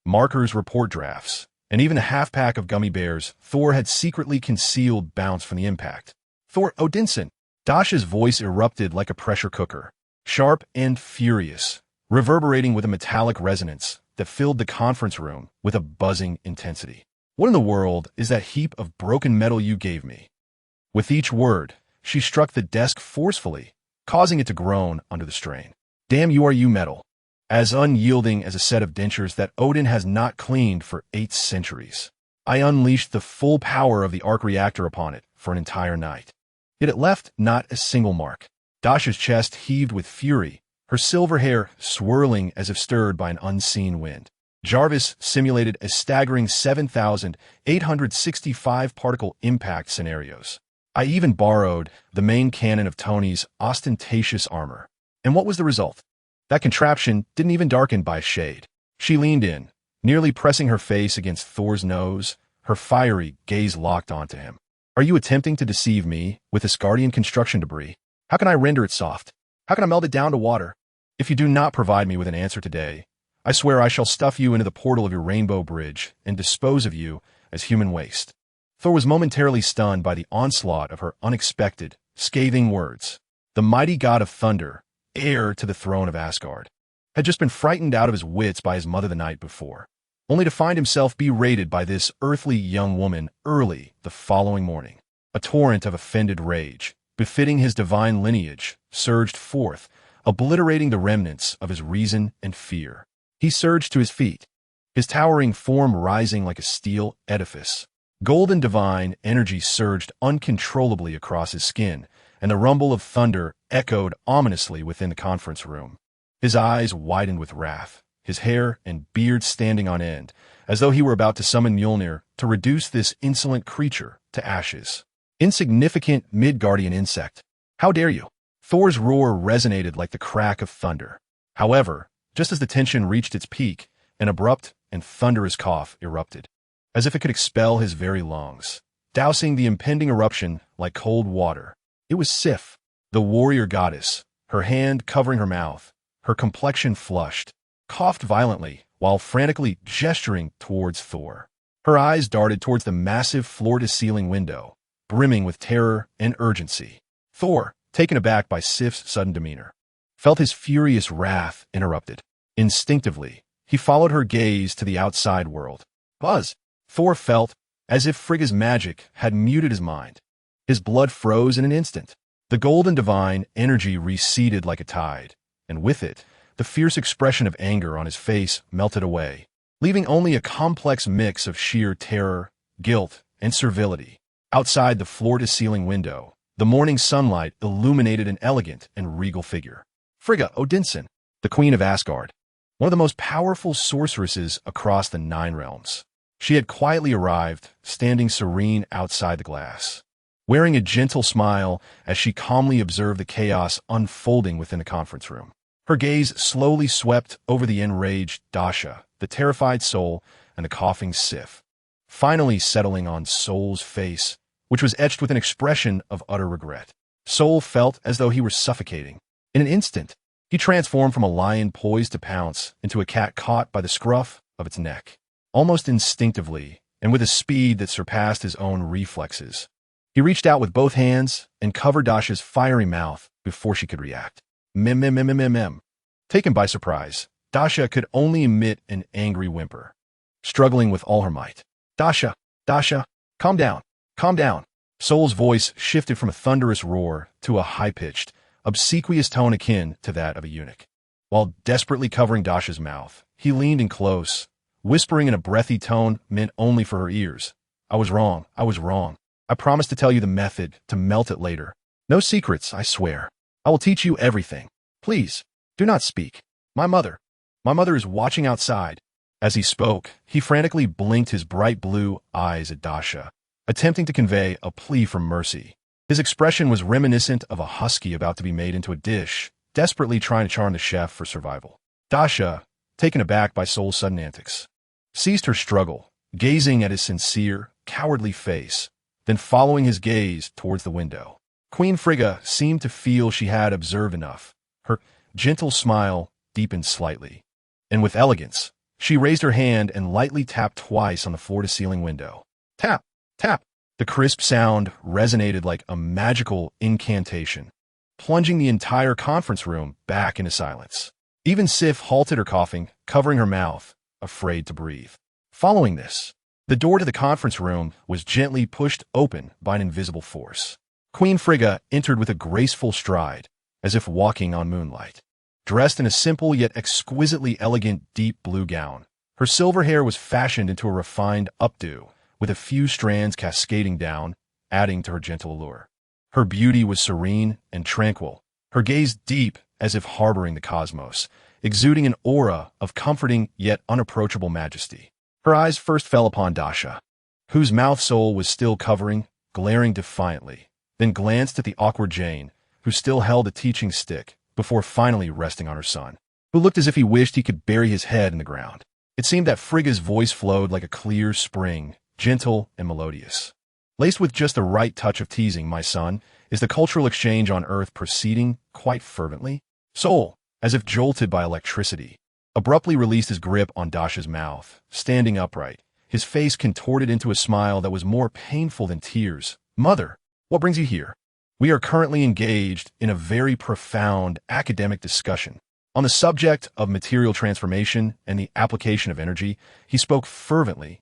Markers, report drafts, and even a half-pack of gummy bears Thor had secretly concealed bounced from the impact. Thor Odinson! Dasha's voice erupted like a pressure cooker, sharp and furious, reverberating with a metallic resonance that filled the conference room with a buzzing intensity. What in the world is that heap of broken metal you gave me? With each word, she struck the desk forcefully, causing it to groan under the strain. Damn you metal. As unyielding as a set of dentures that Odin has not cleaned for 8 centuries. I unleashed the full power of the arc reactor upon it for an entire night. Yet it left not a single mark. Dasha's chest heaved with fury, her silver hair swirling as if stirred by an unseen wind. Jarvis simulated a staggering 7,865 particle impact scenarios. I even borrowed the main cannon of Tony's ostentatious armor. And what was the result? That contraption didn't even darken by a shade. She leaned in, nearly pressing her face against Thor's nose, her fiery gaze locked onto him. Are you attempting to deceive me with Asgardian construction debris? How can I render it soft? How can I melt it down to water? If you do not provide me with an answer today, I swear I shall stuff you into the portal of your rainbow bridge and dispose of you as human waste. Thor was momentarily stunned by the onslaught of her unexpected, scathing words. The mighty god of thunder, heir to the throne of Asgard, had just been frightened out of his wits by his mother the night before, only to find himself berated by this earthly young woman early the following morning. A torrent of offended rage, befitting his divine lineage, surged forth, obliterating the remnants of his reason and fear. He surged to his feet, his towering form rising like a steel edifice. Golden divine energy surged uncontrollably across his skin, and the rumble of thunder echoed ominously within the conference room. His eyes widened with wrath, his hair and beard standing on end, as though he were about to summon Mjolnir to reduce this insolent creature to ashes. Insignificant Midgardian insect. How dare you? Thor's roar resonated like the crack of thunder. However, just as the tension reached its peak, an abrupt and thunderous cough erupted, as if it could expel his very lungs, dousing the impending eruption like cold water. It was Sif, the warrior goddess, her hand covering her mouth, her complexion flushed, coughed violently while frantically gesturing towards Thor. Her eyes darted towards the massive floor-to-ceiling window, brimming with terror and urgency. Thor, taken aback by Sif's sudden demeanor, felt his furious wrath interrupted. Instinctively, he followed her gaze to the outside world. Buzz! Thor felt as if Frigga's magic had muted his mind. His blood froze in an instant. The golden divine energy receded like a tide, and with it, the fierce expression of anger on his face melted away, leaving only a complex mix of sheer terror, guilt, and servility. Outside the floor-to-ceiling window, the morning sunlight illuminated an elegant and regal figure. Frigga Odinson, the Queen of Asgard, one of the most powerful sorceresses across the 9 realms. She had quietly arrived, standing serene outside the glass, wearing a gentle smile as she calmly observed the chaos unfolding within the conference room. Her gaze slowly swept over the enraged Dasha, the terrified Soul, and the coughing Sif, finally settling on Soul's face, which was etched with an expression of utter regret. Soul felt as though he were suffocating. In an instant, he transformed from a lion poised to pounce into a cat caught by the scruff of its neck. Almost instinctively, and with a speed that surpassed his own reflexes, he reached out with both hands and covered Dasha's fiery mouth before she could react. Mem. Taken by surprise, Dasha could only emit an angry whimper, struggling with all her might. Dasha, calm down. Soul's voice shifted from a thunderous roar to a high-pitched, obsequious tone akin to that of a eunuch. While desperately covering Dasha's mouth, he leaned in close, whispering in a breathy tone meant only for her ears. I was wrong. I promised to tell you the method to melt it later. No secrets, I swear. I will teach you everything. Please, do not speak. My mother is watching outside. As he spoke, he frantically blinked his bright blue eyes at Dasha, attempting to convey a plea for mercy. His expression was reminiscent of a husky about to be made into a dish, desperately trying to charm the chef for survival. Dasha, taken aback by Soul's sudden antics, ceased her struggle, gazing at his sincere, cowardly face, then following his gaze towards the window. Queen Frigga seemed to feel she had observed enough. Her gentle smile deepened slightly, and with elegance, she raised her hand and lightly tapped twice on the floor-to-ceiling window. Tap, tap. The crisp sound resonated like a magical incantation, plunging the entire conference room back into silence. Even Sif halted her coughing, covering her mouth, afraid to breathe. Following this, the door to the conference room was gently pushed open by an invisible force. Queen Frigga entered with a graceful stride, as if walking on moonlight. Dressed in a simple yet exquisitely elegant deep blue gown, her silver hair was fashioned into a refined updo, with a few strands cascading down, adding to her gentle allure. Her beauty was serene and tranquil, her gaze deep as if harboring the cosmos, exuding an aura of comforting yet unapproachable majesty. Her eyes first fell upon Dasha, whose mouth Soul was still covering, glaring defiantly, then glanced at the awkward Jane, who still held a teaching stick, before finally resting on her son, who looked as if he wished he could bury his head in the ground. It seemed that Frigga's voice flowed like a clear spring, gentle and melodious. Laced with just the right touch of teasing, my son, is the cultural exchange on Earth proceeding quite fervently? Soul, as if jolted by electricity, abruptly released his grip on Dasha's mouth, standing upright, his face contorted into a smile that was more painful than tears. Mother, what brings you here? We are currently engaged in a very profound academic discussion on the subject of material transformation and the application of energy. He spoke fervently,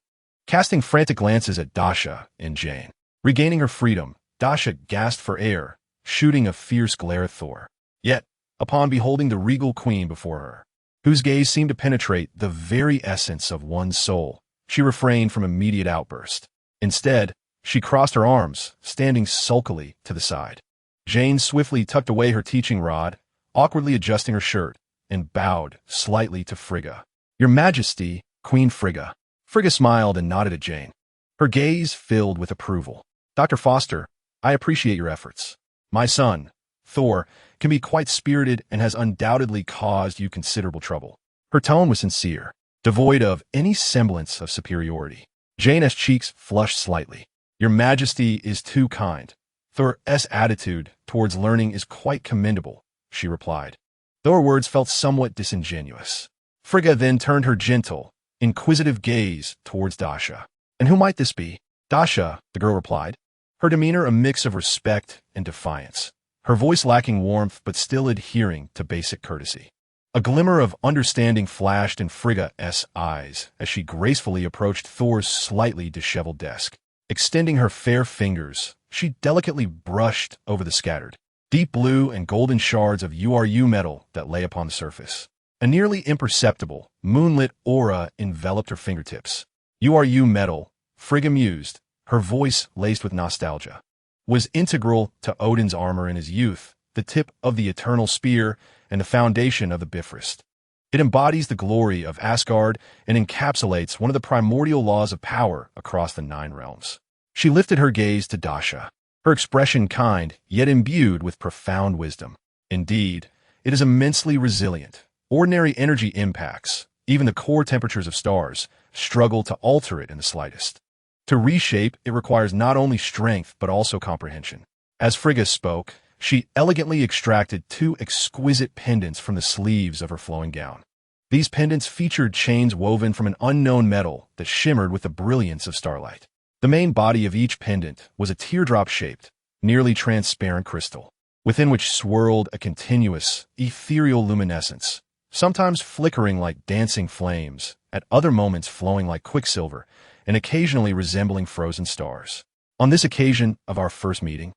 casting frantic glances at Dasha and Jane. Regaining her freedom, Dasha gasped for air, shooting a fierce glare at Thor. Yet, upon beholding the regal queen before her, whose gaze seemed to penetrate the very essence of one's soul, she refrained from immediate outburst. Instead, she crossed her arms, standing sulkily to the side. Jane swiftly tucked away her teaching rod, awkwardly adjusting her shirt, and bowed slightly to Frigga. Your Majesty, Queen Frigga. Frigga smiled and nodded at Jane, her gaze filled with approval. Dr. Foster, I appreciate your efforts. My son, Thor, can be quite spirited and has undoubtedly caused you considerable trouble. Her tone was sincere, devoid of any semblance of superiority. Jane's cheeks flushed slightly. Your Majesty is too kind. Thor's attitude towards learning is quite commendable, she replied, though her words felt somewhat disingenuous. Frigga then turned her gentle, inquisitive gaze towards Dasha. And who might this be? Dasha, the girl replied, her demeanor a mix of respect and defiance, her voice lacking warmth but still adhering to basic courtesy. A glimmer of understanding flashed in Frigga's eyes as she gracefully approached Thor's slightly disheveled desk. Extending her fair fingers, she delicately brushed over the scattered, deep blue and golden shards of URU metal that lay upon the surface. A nearly imperceptible, moonlit aura enveloped her fingertips. URU metal, Frigga mused, her voice laced with nostalgia, was integral to Odin's armor in his youth, the tip of the eternal spear and the foundation of the Bifrost. It embodies the glory of Asgard and encapsulates one of the primordial laws of power across the 9 realms. She lifted her gaze to Dasha, her expression kind, yet imbued with profound wisdom. Indeed, it is immensely resilient. Ordinary energy impacts, even the core temperatures of stars, struggle to alter it in the slightest. To reshape, it requires not only strength but also comprehension. As Frigga spoke, she elegantly extracted 2 exquisite pendants from the sleeves of her flowing gown. These pendants featured chains woven from an unknown metal that shimmered with the brilliance of starlight. The main body of each pendant was a teardrop-shaped, nearly transparent crystal, within which swirled a continuous, ethereal luminescence, sometimes flickering like dancing flames, at other moments flowing like quicksilver, and occasionally resembling frozen stars. On this occasion of our first meeting,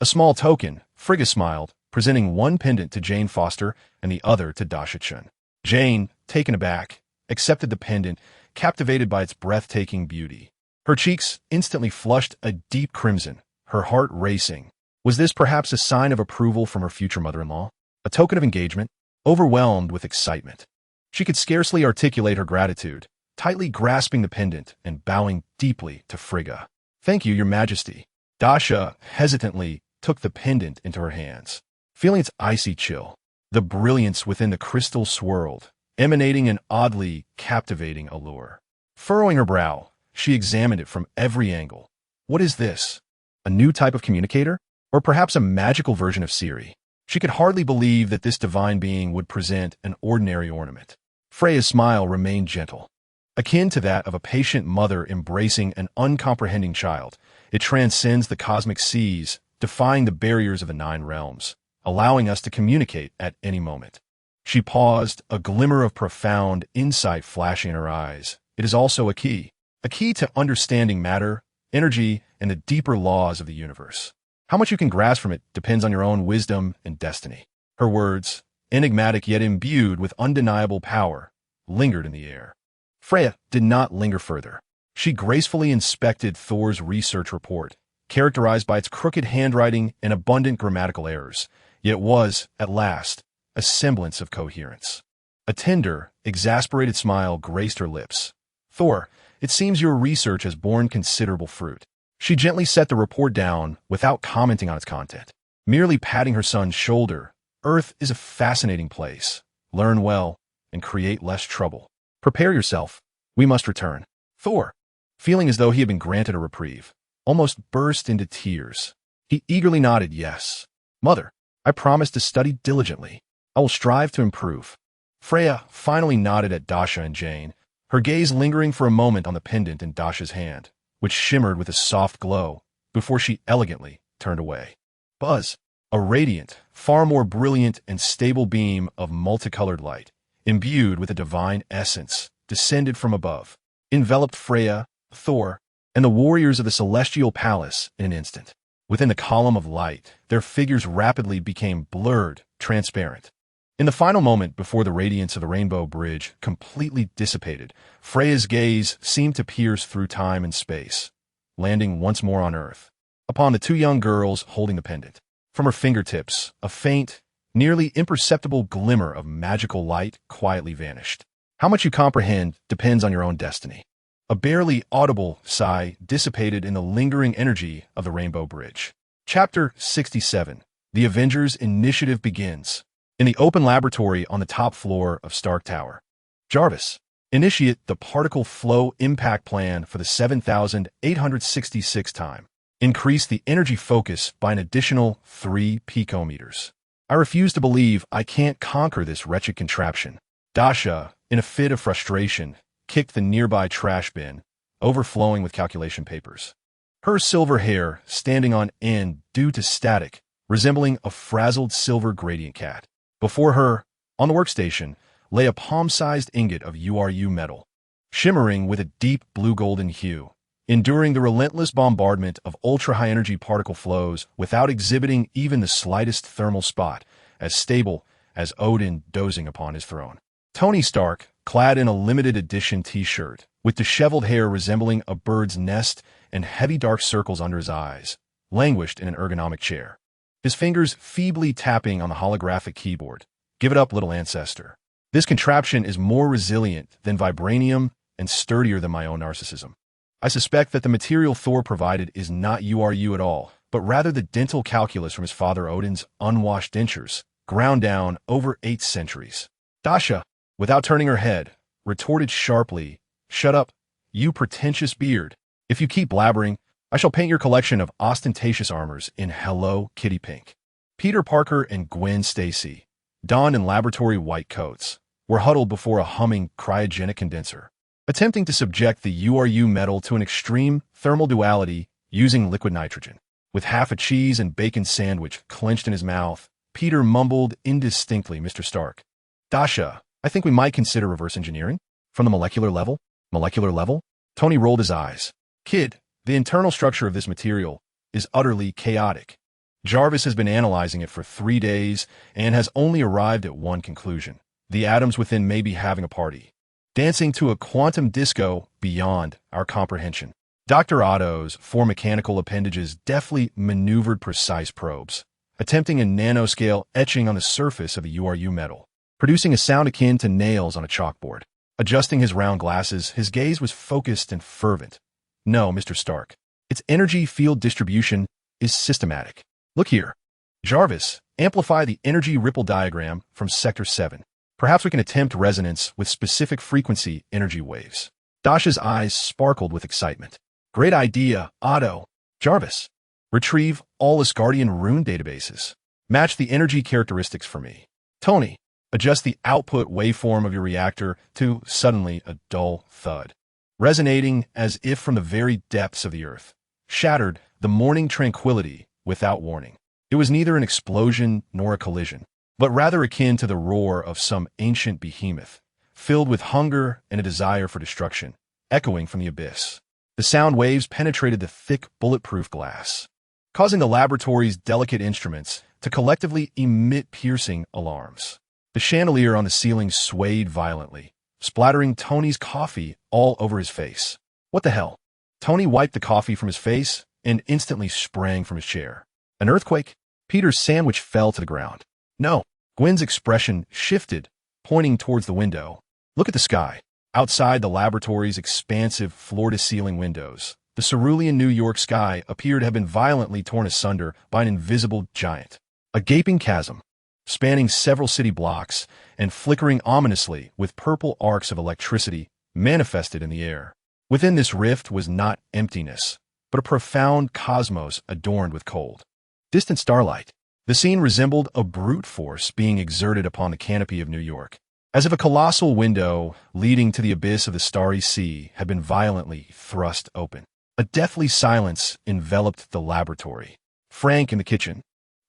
a small token, Frigga smiled, presenting one pendant to Jane Foster and the other to Dasha Chen. Jane, taken aback, accepted the pendant, captivated by its breathtaking beauty. Her cheeks instantly flushed a deep crimson, her heart racing. Was this perhaps a sign of approval from her future mother-in-law? A token of engagement? Overwhelmed with excitement, she could scarcely articulate her gratitude, tightly grasping the pendant and bowing deeply to Frigga. "Thank you, Your Majesty." Dasha hesitantly took the pendant into her hands, feeling its icy chill. The brilliance within the crystal swirled, emanating an oddly captivating allure. Furrowing her brow, she examined it from every angle. What is this? A new type of communicator? Or perhaps a magical version of Siri? She could hardly believe that this divine being would present an ordinary ornament. Freya's smile remained gentle, akin to that of a patient mother embracing an uncomprehending child. It transcends the cosmic seas, defying the barriers of the 9 realms, allowing us to communicate at any moment. She paused, a glimmer of profound insight flashing in her eyes. It is also a key to understanding matter, energy, and the deeper laws of the universe. How much you can grasp from it depends on your own wisdom and destiny. Her words, enigmatic yet imbued with undeniable power, lingered in the air. Freya did not linger further. She gracefully inspected Thor's research report, characterized by its crooked handwriting and abundant grammatical errors, yet was, at last, a semblance of coherence. A tender, exasperated smile graced her lips. "Thor, it seems your research has borne considerable fruit." She gently set the report down without commenting on its content, merely patting her son's shoulder. "Earth is a fascinating place. Learn well and create less trouble. Prepare yourself. We must return." Thor, feeling as though he had been granted a reprieve, almost burst into tears. He eagerly nodded yes. "Mother, I promise to study diligently. I will strive to improve." Freya finally nodded at Dasha and Jane, her gaze lingering for a moment on the pendant in Dasha's hand, which shimmered with a soft glow, before she elegantly turned away. Buzz, a radiant, far more brilliant and stable beam of multicolored light, imbued with a divine essence, descended from above, enveloped Freya, Thor, and the warriors of the celestial palace in an instant. Within the column of light, their figures rapidly became blurred, transparent. In the final moment before the radiance of the Rainbow Bridge completely dissipated, Freya's gaze seemed to pierce through time and space, landing once more on Earth, upon the 2 young girls holding the pendant. From her fingertips, a faint, nearly imperceptible glimmer of magical light quietly vanished. How much you comprehend depends on your own destiny. A barely audible sigh dissipated in the lingering energy of the Rainbow Bridge. Chapter 67. The Avengers Initiative begins. In the open laboratory on the top floor of Stark Tower, Jarvis, initiate the particle flow impact plan for the 7,866th time. Increase the energy focus by an additional 3 picometers. I refuse to believe I can't conquer this wretched contraption. Dasha, in a fit of frustration, kicked the nearby trash bin, overflowing with calculation papers. Her silver hair standing on end due to static, resembling a frazzled silver gradient cat. Before her, on the workstation, lay a palm-sized ingot of URU metal, shimmering with a deep blue-golden hue, enduring the relentless bombardment of ultra-high-energy particle flows without exhibiting even the slightest thermal spot, as stable as Odin dozing upon his throne. Tony Stark, clad in a limited-edition t-shirt, with disheveled hair resembling a bird's nest and heavy dark circles under his eyes, languished in an ergonomic chair, his fingers feebly tapping on the holographic keyboard. "Give it up, little ancestor. This contraption is more resilient than vibranium and sturdier than my own narcissism. I suspect that the material Thor provided is not URU at all, but rather the dental calculus from his father Odin's unwashed dentures, ground down over 8 centuries." Dasha, without turning her head, retorted sharply, "Shut up, you pretentious beard. If you keep blabbering, I shall paint your collection of ostentatious armors in Hello Kitty pink." Peter Parker and Gwen Stacy, donned in laboratory white coats, were huddled before a humming cryogenic condenser, attempting to subject the URU metal to an extreme thermal duality using liquid nitrogen. With half a cheese and bacon sandwich clenched in his mouth, Peter mumbled indistinctly, "Mr. Stark. Dasha, I think we might consider reverse engineering. From the molecular level? Molecular level?" Tony rolled his eyes. "Kid, The internal structure of this material is utterly chaotic. Jarvis has been analyzing it for 3 days and has only arrived at one conclusion. The atoms within may be having a party, dancing to a quantum disco beyond our comprehension. Dr. Otto's 4 mechanical appendages deftly maneuvered precise probes, attempting a nanoscale etching on the surface of a URU metal, producing a sound akin to nails on a chalkboard. Adjusting his round glasses, his gaze was focused and fervent. No, Mr. Stark. Its energy field distribution is systematic. Look here. Jarvis, amplify the energy ripple diagram from Sector 7. Perhaps we can attempt resonance with specific frequency energy waves. Dasha's eyes sparkled with excitement. Great idea, Otto. Jarvis, retrieve all Asgardian rune databases. Match the energy characteristics for me. Tony, adjust the output waveform of your reactor to suddenly a dull thud, resonating as if from the very depths of the earth. Shattered the morning tranquility without warning. It was neither an explosion nor a collision, but rather akin to the roar of some ancient behemoth, filled with hunger and a desire for destruction, echoing from the abyss. The sound waves penetrated the thick, bulletproof glass, causing the laboratory's delicate instruments to collectively emit piercing alarms. The chandelier on the ceiling swayed violently, splattering Tony's coffee all over his face. What the hell? Tony wiped the coffee from his face and instantly sprang from his chair. An earthquake? Peter's sandwich fell to the ground. No. Gwen's expression shifted, pointing towards the window. Look at the sky. Outside the laboratory's expansive floor-to-ceiling windows, the cerulean New York sky appeared to have been violently torn asunder by an invisible giant. A gaping chasm, spanning several city blocks and flickering ominously with purple arcs of electricity, manifested in the air. Within this rift was not emptiness, but a profound cosmos adorned with cold, distant starlight. The scene resembled a brute force being exerted upon the canopy of New York, as if a colossal window leading to the abyss of the starry sea had been violently thrust open. A deathly silence enveloped the laboratory. Frank in the kitchen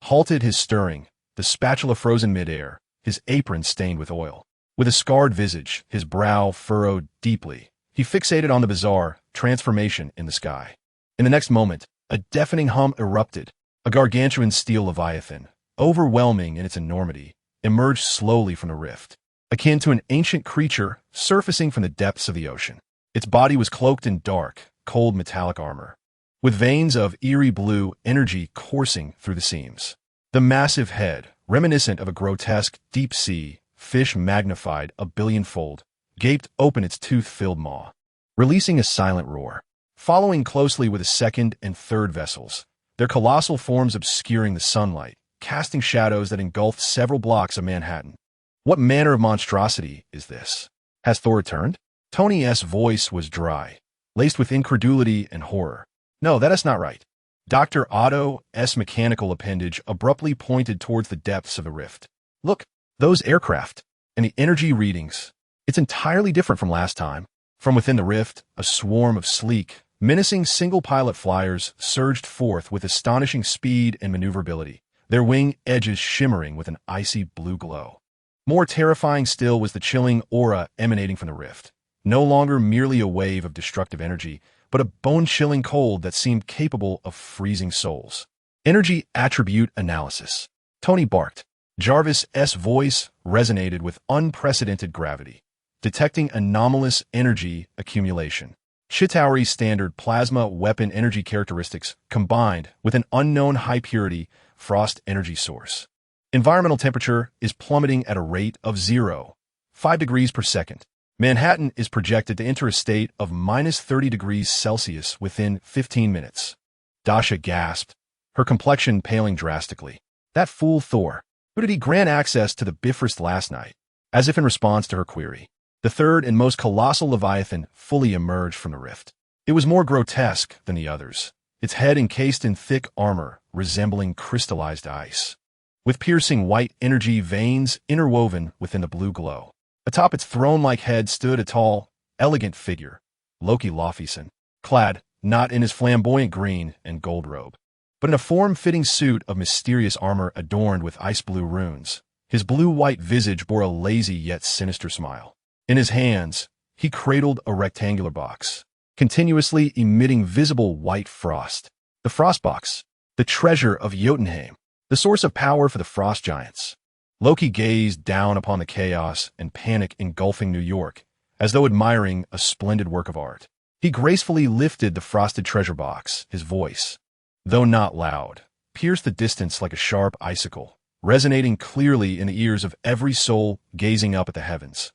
halted his stirring, the spatula frozen midair, his apron stained with oil. With a scarred visage, his brow furrowed deeply, he fixated on the bizarre transformation in the sky. In the next moment, a deafening hum erupted. A gargantuan steel leviathan, overwhelming in its enormity, emerged slowly from the rift, akin to an ancient creature surfacing from the depths of the ocean. Its body was cloaked in dark, cold metallic armor, with veins of eerie blue energy coursing through the seams. The massive head, reminiscent of a grotesque deep-sea fish magnified a billionfold, gaped open its tooth-filled maw, releasing a silent roar. Following closely with the second and third vessels, their colossal forms obscuring the sunlight, casting shadows that engulfed several blocks of Manhattan. What manner of monstrosity is this? Has Thor returned? Tony's voice was dry, laced with incredulity and horror. No, that is not right. Dr. Otto's mechanical appendage abruptly pointed towards the depths of the rift. Look, those aircraft, and the energy readings. It's entirely different from last time. From within the rift, a swarm of sleek, menacing single-pilot flyers surged forth with astonishing speed and maneuverability, their wing edges shimmering with an icy blue glow. More terrifying still was the chilling aura emanating from the rift, no longer merely a wave of destructive energy, but a bone-chilling cold that seemed capable of freezing souls. Energy attribute analysis. Tony barked. Jarvis's voice resonated with unprecedented gravity, detecting anomalous energy accumulation. Chitauri's standard plasma weapon energy characteristics combined with an unknown high-purity frost energy source. Environmental temperature is plummeting at a rate of 0.5 degrees per second. Manhattan is projected to enter a state of minus 30 degrees Celsius within 15 minutes. Dasha gasped, her complexion paling drastically. That fool Thor. Who did he grant access to the Bifrost last night? As if in response to her query, the third and most colossal leviathan fully emerged from the rift. It was more grotesque than the others, its head encased in thick armor resembling crystallized ice, with piercing white energy veins interwoven within the blue glow. Atop its throne-like head stood a tall, elegant figure, Loki Laufeyson, clad not in his flamboyant green and gold robe, but in a form-fitting suit of mysterious armor adorned with ice-blue runes. His blue-white visage bore a lazy yet sinister smile. In his hands, he cradled a rectangular box, continuously emitting visible white frost. The Frostbox, the treasure of Jotunheim, the source of power for the frost giants. Loki gazed down upon the chaos and panic engulfing New York, as though admiring a splendid work of art. He gracefully lifted the frosted treasure box, his voice, though not loud, pierced the distance like a sharp icicle, resonating clearly in the ears of every soul gazing up at the heavens.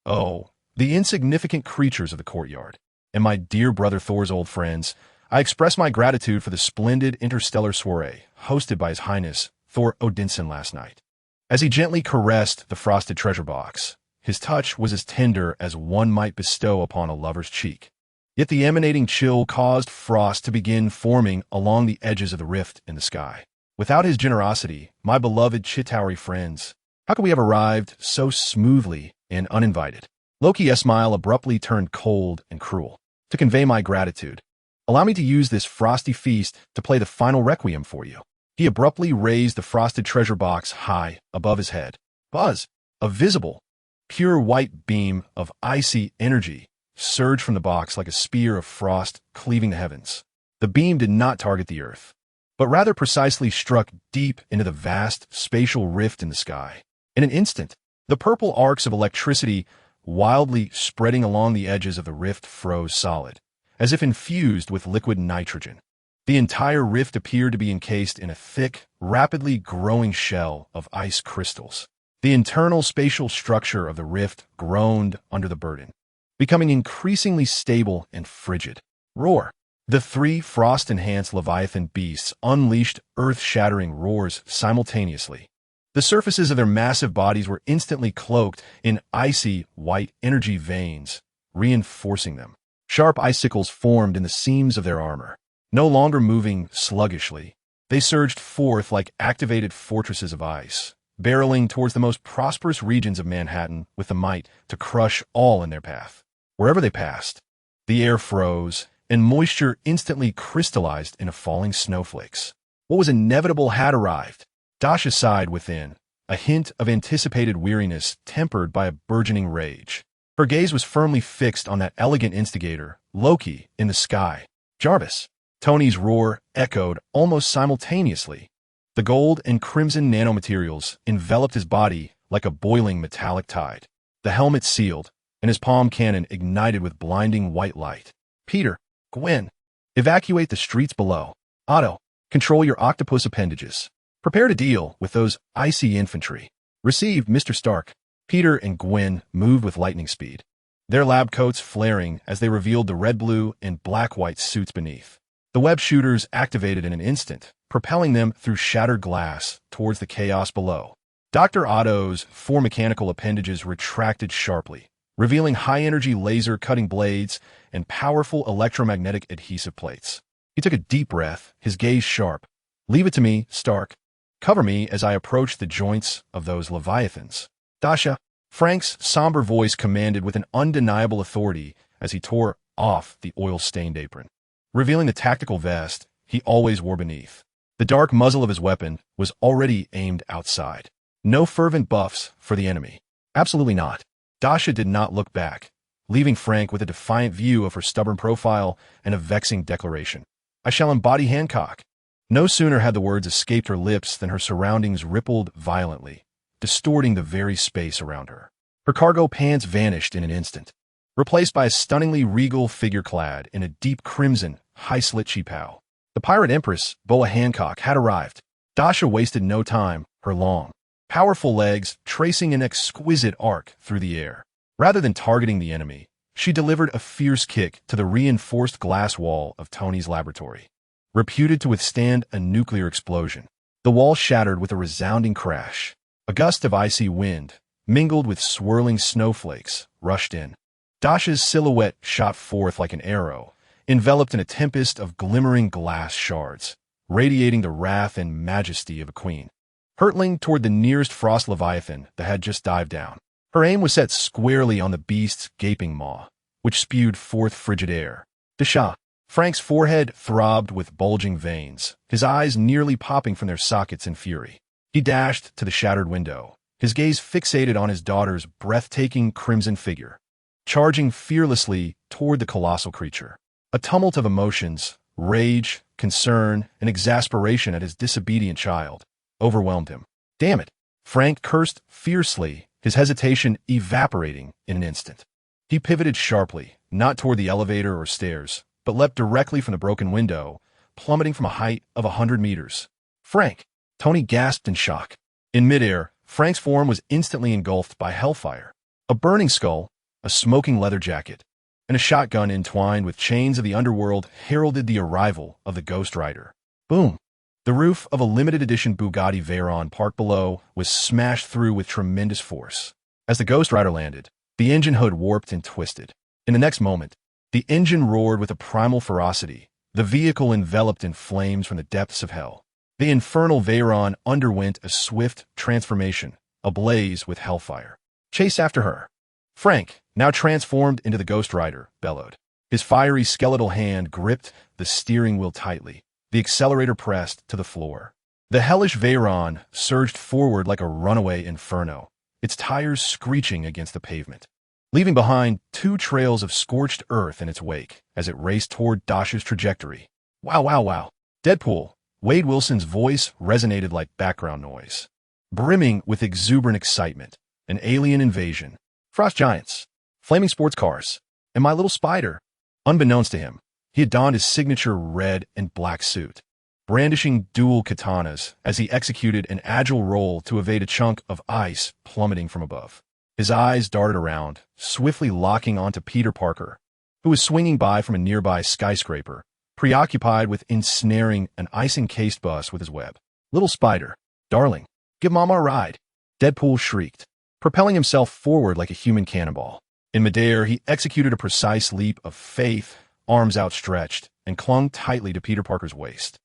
Oh, the insignificant creatures of the courtyard, and my dear brother Thor's old friends, I express my gratitude for the splendid interstellar soiree hosted by His Highness Thor Odinson last night. As he gently caressed the frosted treasure box, his touch was as tender as one might bestow upon a lover's cheek. Yet the emanating chill caused frost to begin forming along the edges of the rift in the sky. Without his generosity, my beloved Chitauri friends, how could we have arrived so smoothly and uninvited? Loki's smile abruptly turned cold and cruel. To convey my gratitude, allow me to use this frosty feast to play the final requiem for you. He abruptly raised the frosted treasure box high above his head. Buzz, a visible, pure white beam of icy energy, surged from the box like a spear of frost cleaving the heavens. The beam did not target the earth, but rather precisely struck deep into the vast spatial rift in the sky. In an instant, the purple arcs of electricity wildly spreading along the edges of the rift froze solid, as if infused with liquid nitrogen. The entire rift appeared to be encased in a thick, rapidly growing shell of ice crystals. The internal spatial structure of the rift groaned under the burden, becoming increasingly stable and frigid. Roar! The three frost-enhanced Leviathan beasts unleashed earth-shattering roars simultaneously. The surfaces of their massive bodies were instantly cloaked in icy, white energy veins, reinforcing them. Sharp icicles formed in the seams of their armor. No longer moving sluggishly, they surged forth like activated fortresses of ice, barreling towards the most prosperous regions of Manhattan with the might to crush all in their path. Wherever they passed, the air froze, and moisture instantly crystallized into falling snowflakes. What was inevitable had arrived. Dasha sighed within, a hint of anticipated weariness tempered by a burgeoning rage. Her gaze was firmly fixed on that elegant instigator, Loki, in the sky. Jarvis! Tony's roar echoed almost simultaneously. The gold and crimson nanomaterials enveloped his body like a boiling metallic tide. The helmet sealed, and his palm cannon ignited with blinding white light. Peter, Gwen, evacuate the streets below. Otto, control your octopus appendages. Prepare to deal with those icy infantry. Receive, Mr. Stark. Peter and Gwen moved with lightning speed, their lab coats flaring as they revealed the red-blue and black-white suits beneath. The web shooters activated in an instant, propelling them through shattered glass towards the chaos below. Dr. Otto's four mechanical appendages retracted sharply, revealing high-energy laser-cutting blades and powerful electromagnetic adhesive plates. He took a deep breath, his gaze sharp. Leave it to me, Stark. Cover me as I approach the joints of those leviathans. Dasha, Frank's somber voice commanded with an undeniable authority as he tore off the oil-stained apron, revealing the tactical vest he always wore beneath. The dark muzzle of his weapon was already aimed outside. No fervent buffs for the enemy. Absolutely not. Dasha did not look back, leaving Frank with a defiant view of her stubborn profile and a vexing declaration. I shall embody Hancock. No sooner had the words escaped her lips than her surroundings rippled violently, distorting the very space around her. Her cargo pants vanished in an instant, replaced by a stunningly regal figure clad in a deep crimson, high-slit cheapao. The pirate empress, Boa Hancock, had arrived. Dasha wasted no time, her long, powerful legs tracing an exquisite arc through the air. Rather than targeting the enemy, she delivered a fierce kick to the reinforced glass wall of Tony's laboratory. Reputed to withstand a nuclear explosion, the wall shattered with a resounding crash. A gust of icy wind, mingled with swirling snowflakes, rushed in. Dasha's silhouette shot forth like an arrow, enveloped in a tempest of glimmering glass shards, radiating the wrath and majesty of a queen. Hurtling toward the nearest frost leviathan that had just dived down, her aim was set squarely on the beast's gaping maw, which spewed forth frigid air. Dasha! Frank's forehead throbbed with bulging veins, his eyes nearly popping from their sockets in fury. He dashed to the shattered window, his gaze fixated on his daughter's breathtaking crimson figure, charging fearlessly toward the colossal creature. A tumult of emotions, rage, concern, and exasperation at his disobedient child, overwhelmed him. Damn it! Frank cursed fiercely, his hesitation evaporating in an instant. He pivoted sharply, not toward the elevator or stairs, but leapt directly from the broken window, plummeting from a height of 100 meters. Frank! Tony gasped in shock. In midair, Frank's form was instantly engulfed by hellfire. A burning skull, a smoking leather jacket, and a shotgun entwined with chains of the underworld heralded the arrival of the Ghost Rider. Boom! The roof of a limited edition Bugatti Veyron parked below was smashed through with tremendous force. As the Ghost Rider landed, the engine hood warped and twisted. In the next moment, the engine roared with a primal ferocity, the vehicle enveloped in flames from the depths of hell. The infernal Veyron underwent a swift transformation, ablaze with hellfire. Chase after her. Frank, now transformed into the Ghost Rider, bellowed. His fiery skeletal hand gripped the steering wheel tightly. The accelerator pressed to the floor. The hellish Veyron surged forward like a runaway inferno, its tires screeching against the pavement, leaving behind 2 trails of scorched earth in its wake as it raced toward Dasha's trajectory. Wow, wow, wow. Deadpool. Wade Wilson's voice resonated like background noise, brimming with exuberant excitement. An alien invasion. Frost giants. Flaming sports cars. And my little spider. Unbeknownst to him, he had donned his signature red and black suit, brandishing dual katanas as he executed an agile roll to evade a chunk of ice plummeting from above. His eyes darted around, swiftly locking onto Peter Parker, who was swinging by from a nearby skyscraper, preoccupied with ensnaring an ice-encased bus with his web. Little spider, darling, give Mama a ride, Deadpool shrieked, propelling himself forward like a human cannonball. In midair, he executed a precise leap of faith, arms outstretched, and clung tightly to Peter Parker's waist.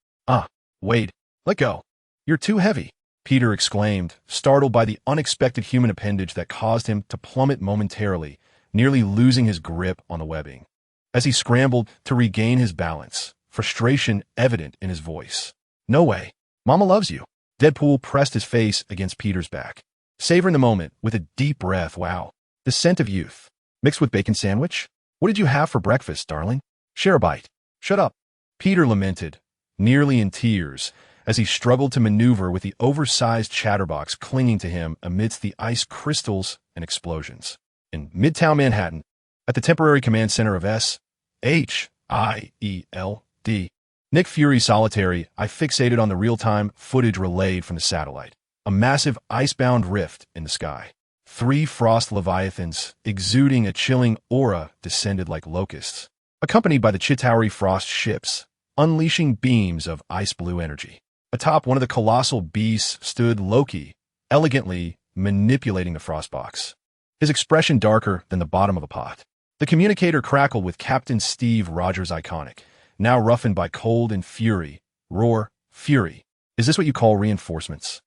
Wade, let go. You're too heavy, Peter exclaimed, startled by the unexpected human appendage that caused him to plummet momentarily, nearly losing his grip on the webbing. As he scrambled to regain his balance, frustration evident in his voice. No way. Mama loves you. Deadpool pressed his face against Peter's back, savoring the moment with a deep breath. Wow. The scent of youth. Mixed with bacon sandwich? What did you have for breakfast, darling? Share a bite. Shut up. Peter lamented, nearly in tears, as he struggled to maneuver with the oversized chatterbox clinging to him amidst the ice crystals and explosions. In Midtown Manhattan, at the temporary command center of S.H.I.E.L.D., Nick Fury solitary, I fixated on the real-time footage relayed from the satellite. A massive icebound rift in the sky. 3 frost leviathans, exuding a chilling aura, descended like locusts, accompanied by the Chitauri frost ships, unleashing beams of ice-blue energy. Atop one of the colossal beasts stood Loki, elegantly manipulating the frostbox, his expression darker than the bottom of a pot. The communicator crackled with Captain Steve Rogers' iconic, now roughened by cold and fury, roar, fury. Is this what you call reinforcements?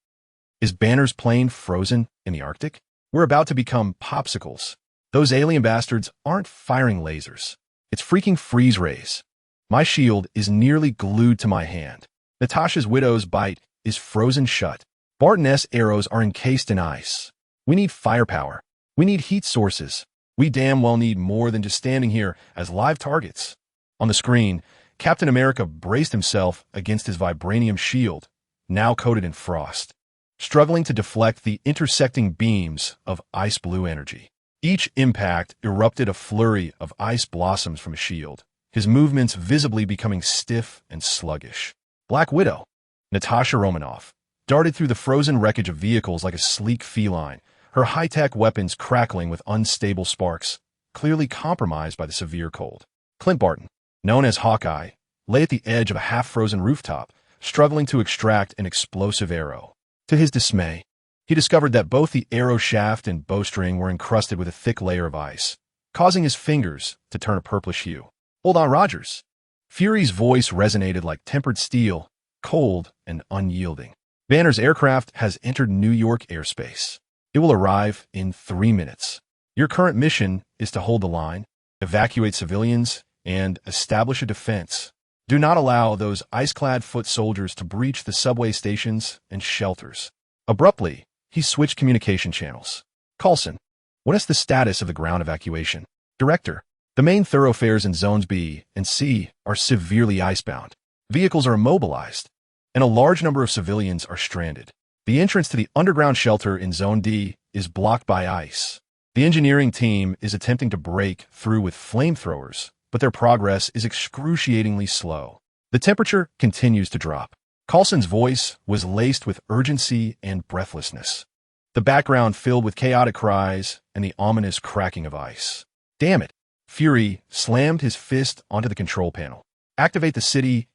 Is Banner's plane frozen in the Arctic? We're about to become popsicles. Those alien bastards aren't firing lasers. It's freaking freeze rays. My shield is nearly glued to my hand. Natasha's widow's bite is frozen shut. Barton's arrows are encased in ice. We need firepower. We need heat sources. We damn well need more than just standing here as live targets. On the screen, Captain America braced himself against his vibranium shield, now coated in frost, struggling to deflect the intersecting beams of ice-blue energy. Each impact erupted a flurry of ice blossoms from his shield, his movements visibly becoming stiff and sluggish. Black Widow, Natasha Romanoff, darted through the frozen wreckage of vehicles like a sleek feline, her high-tech weapons crackling with unstable sparks, clearly compromised by the severe cold. Clint Barton, known as Hawkeye, lay at the edge of a half-frozen rooftop, struggling to extract an explosive arrow. To his dismay, he discovered that both the arrow shaft and bowstring were encrusted with a thick layer of ice, causing his fingers to turn a purplish hue. Hold on, Rogers. Fury's voice resonated like tempered steel, cold and unyielding. Banner's aircraft has entered New York airspace. It will arrive in 3 minutes. Your current mission is to hold the line, evacuate civilians, and establish a defense. Do not allow those ice-clad foot soldiers to breach the subway stations and shelters. Abruptly, he switched communication channels. Coulson, what is the status of the ground evacuation? Director, The main thoroughfares in Zones B and C are severely icebound. Vehicles are immobilized, and a large number of civilians are stranded. The entrance to the underground shelter in Zone D is blocked by ice. The engineering team is attempting to break through with flamethrowers, but their progress is excruciatingly slow. The temperature continues to drop. Coulson's voice was laced with urgency and breathlessness. The background filled with chaotic cries and the ominous cracking of ice. Damn it! Fury slammed his fist onto the control panel. Activate the city's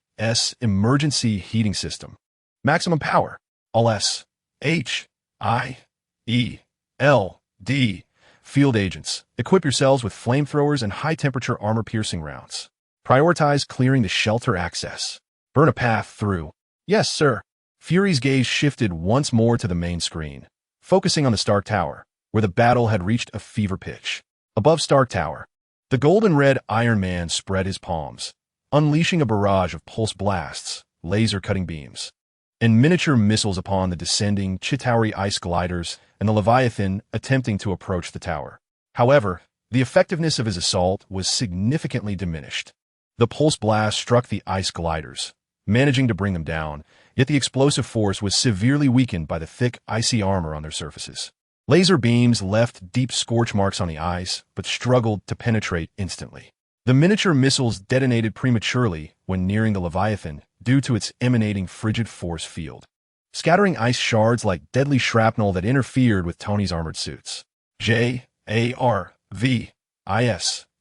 emergency heating system. Maximum power. All S. H. I. E. L. D. Field agents, equip yourselves with flamethrowers and high-temperature armor-piercing rounds. Prioritize clearing the shelter access. Burn a path through. Yes, sir. Fury's gaze shifted once more to the main screen, focusing on the Stark Tower, where the battle had reached a fever pitch. Above Stark Tower, the golden-red Iron Man spread his palms, unleashing a barrage of pulse blasts, laser-cutting beams, and miniature missiles upon the descending Chitauri ice gliders and the Leviathan attempting to approach the tower. However, the effectiveness of his assault was significantly diminished. The pulse blast struck the ice gliders, managing to bring them down, yet the explosive force was severely weakened by the thick, icy armor on their surfaces. Laser beams left deep scorch marks on the ice, but struggled to penetrate instantly. The miniature missiles detonated prematurely when nearing the Leviathan due to its emanating frigid force field, scattering ice shards like deadly shrapnel that interfered with Tony's armored suits. JARVIS.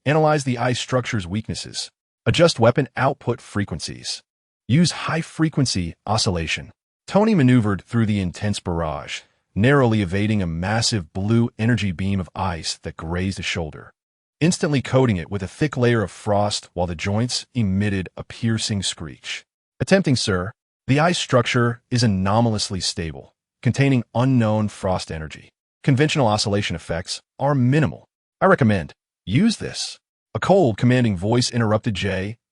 Analyze the ice structure's weaknesses. Adjust weapon output frequencies. Use high-frequency oscillation. Tony maneuvered through the intense barrage, narrowly evading a massive blue energy beam of ice that grazed his shoulder, instantly coating it with a thick layer of frost while the joints emitted a piercing screech. Attempting, sir. The ice structure is anomalously stable, containing unknown frost energy. Conventional oscillation effects are minimal. I recommend. Use this. A cold, commanding voice interrupted JARVIS.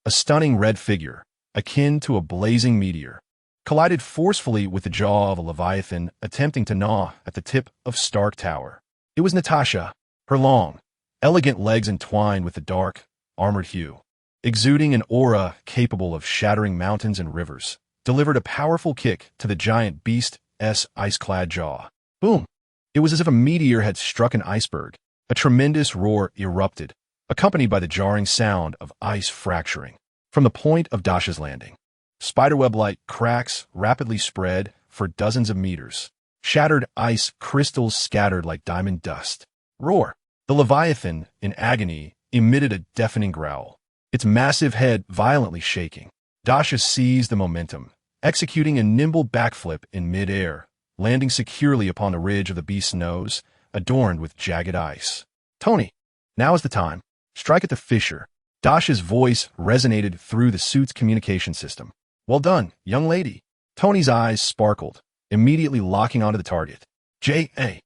A stunning red figure, akin to a blazing meteor, collided forcefully with the jaw of a Leviathan attempting to gnaw at the tip of Stark Tower. It was Natasha, her long, elegant legs entwined with the dark, armored hue, exuding an aura capable of shattering mountains and rivers, delivered a powerful kick to the giant beast's ice-clad jaw. Boom! It was as if a meteor had struck an iceberg. A tremendous roar erupted, accompanied by the jarring sound of ice fracturing. From the point of Dasha's landing, spiderweb-like cracks rapidly spread for dozens of meters. Shattered ice crystals scattered like diamond dust. Roar! The Leviathan, in agony, emitted a deafening growl, its massive head violently shaking. Dasha seized the momentum, executing a nimble backflip in mid-air, landing securely upon the ridge of the beast's nose, adorned with jagged ice. Tony, now is the time. Strike at the fissure. Dasha's voice resonated through the suit's communication system. Well done, young lady. Tony's eyes sparkled, immediately locking onto the target. JARVIS.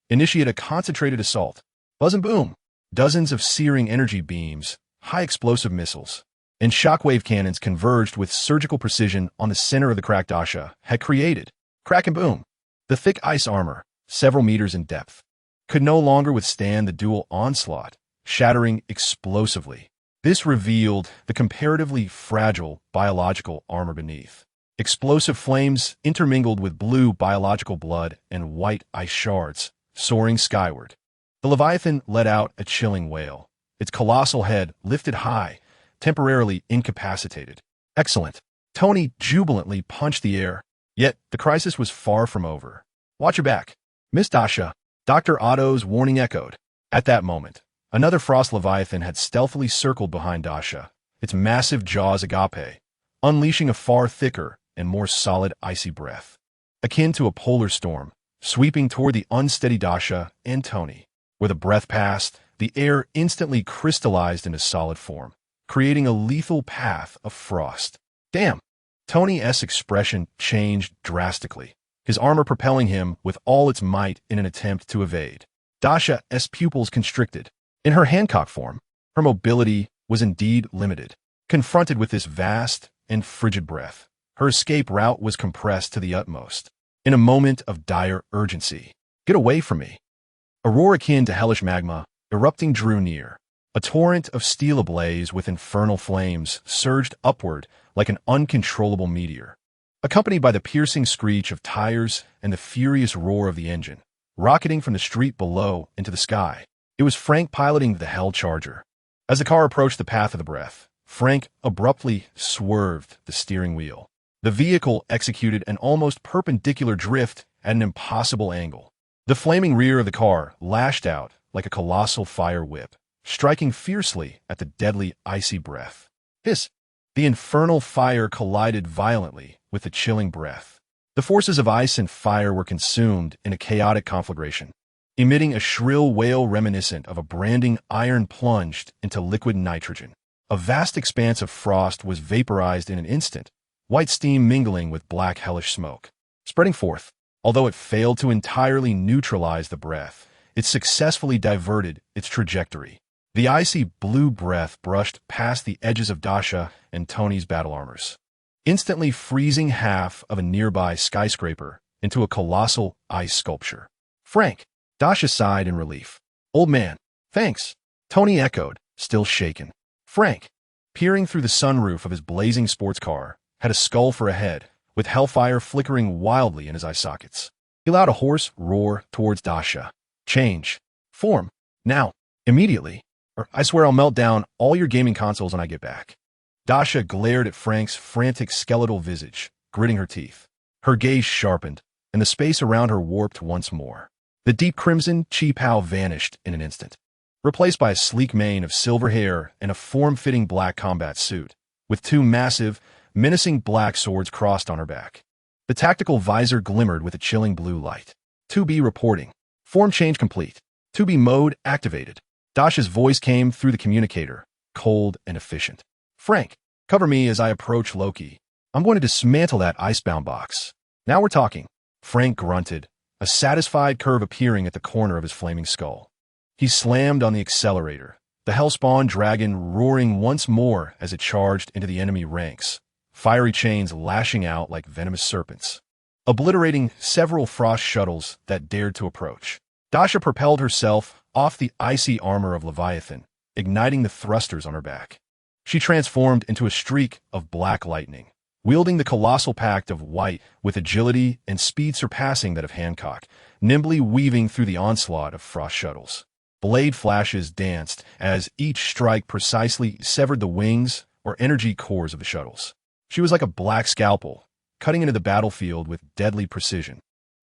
Initiate a concentrated assault. Buzz and boom. Dozens of searing energy beams, high explosive missiles, and shockwave cannons converged with surgical precision on the center of the crack Dasha had created. Crack and boom. The thick ice armor, several meters in depth, could no longer withstand the dual onslaught, shattering explosively. This revealed the comparatively fragile biological armor beneath. Explosive flames intermingled with blue biological blood and white ice shards, soaring skyward. The Leviathan let out a chilling wail, its colossal head lifted high, temporarily incapacitated. Excellent. Tony jubilantly punched the air. Yet, the crisis was far from over. Watch your back. Miss Dasha. Dr. Otto's warning echoed. At that moment, another frost Leviathan had stealthily circled behind Dasha, its massive jaws agape, unleashing a far thicker and more solid icy breath, akin to a polar storm, sweeping toward the unsteady Dasha and Tony. Where the breath passed, the air instantly crystallized into solid form, creating a lethal path of frost. Damn! Tony's expression changed drastically, his armor propelling him with all its might in an attempt to evade. Dasha's pupils constricted. In her Hancock form, her mobility was indeed limited. Confronted with this vast and frigid breath, her escape route was compressed to the utmost. In a moment of dire urgency, get away from me. A roar akin to hellish magma, erupting, drew near. A torrent of steel ablaze with infernal flames surged upward like an uncontrollable meteor, accompanied by the piercing screech of tires and the furious roar of the engine, rocketing from the street below into the sky. It was Frank piloting the Hell Charger. As the car approached the path of the breath, Frank abruptly swerved the steering wheel. The vehicle executed an almost perpendicular drift at an impossible angle. The flaming rear of the car lashed out like a colossal fire whip, striking fiercely at the deadly icy breath. Hiss! The infernal fire collided violently with the chilling breath. The forces of ice and fire were consumed in a chaotic conflagration, emitting a shrill wail reminiscent of a branding iron plunged into liquid nitrogen. A vast expanse of frost was vaporized in an instant, white steam mingling with black hellish smoke, spreading forth. Although it failed to entirely neutralize the breath, it successfully diverted its trajectory. The icy blue breath brushed past the edges of Dasha and Tony's battle armors, instantly freezing half of a nearby skyscraper into a colossal ice sculpture. Frank! Dasha sighed in relief. Old man, thanks, Tony echoed, still shaken. Frank, peering through the sunroof of his blazing sports car, had a skull for a head, with hellfire flickering wildly in his eye sockets. He let out a hoarse roar towards Dasha. Change. Form. Now. Immediately. Or I swear I'll melt down all your gaming consoles when I get back. Dasha glared at Frank's frantic skeletal visage, gritting her teeth. Her gaze sharpened, and the space around her warped once more. The deep crimson chi pow vanished in an instant, replaced by a sleek mane of silver hair and a form-fitting black combat suit, with two massive, menacing black swords crossed on her back. The tactical visor glimmered with a chilling blue light. 2B reporting. Form change complete. 2B mode activated. Dasha's voice came through the communicator, cold and efficient. Frank, cover me as I approach Loki. I'm going to dismantle that icebound box. Now we're talking. Frank grunted, a satisfied curve appearing at the corner of his flaming skull. He slammed on the accelerator, the hellspawn dragon roaring once more as it charged into the enemy ranks, fiery chains lashing out like venomous serpents, obliterating several frost shuttles that dared to approach. Dasha propelled herself off the icy armor of Leviathan, igniting the thrusters on her back. She transformed into a streak of black lightning, wielding the colossal pact of white with agility and speed surpassing that of Hancock, nimbly weaving through the onslaught of frost shuttles. Blade flashes danced as each strike precisely severed the wings or energy cores of the shuttles. She was like a black scalpel, cutting into the battlefield with deadly precision.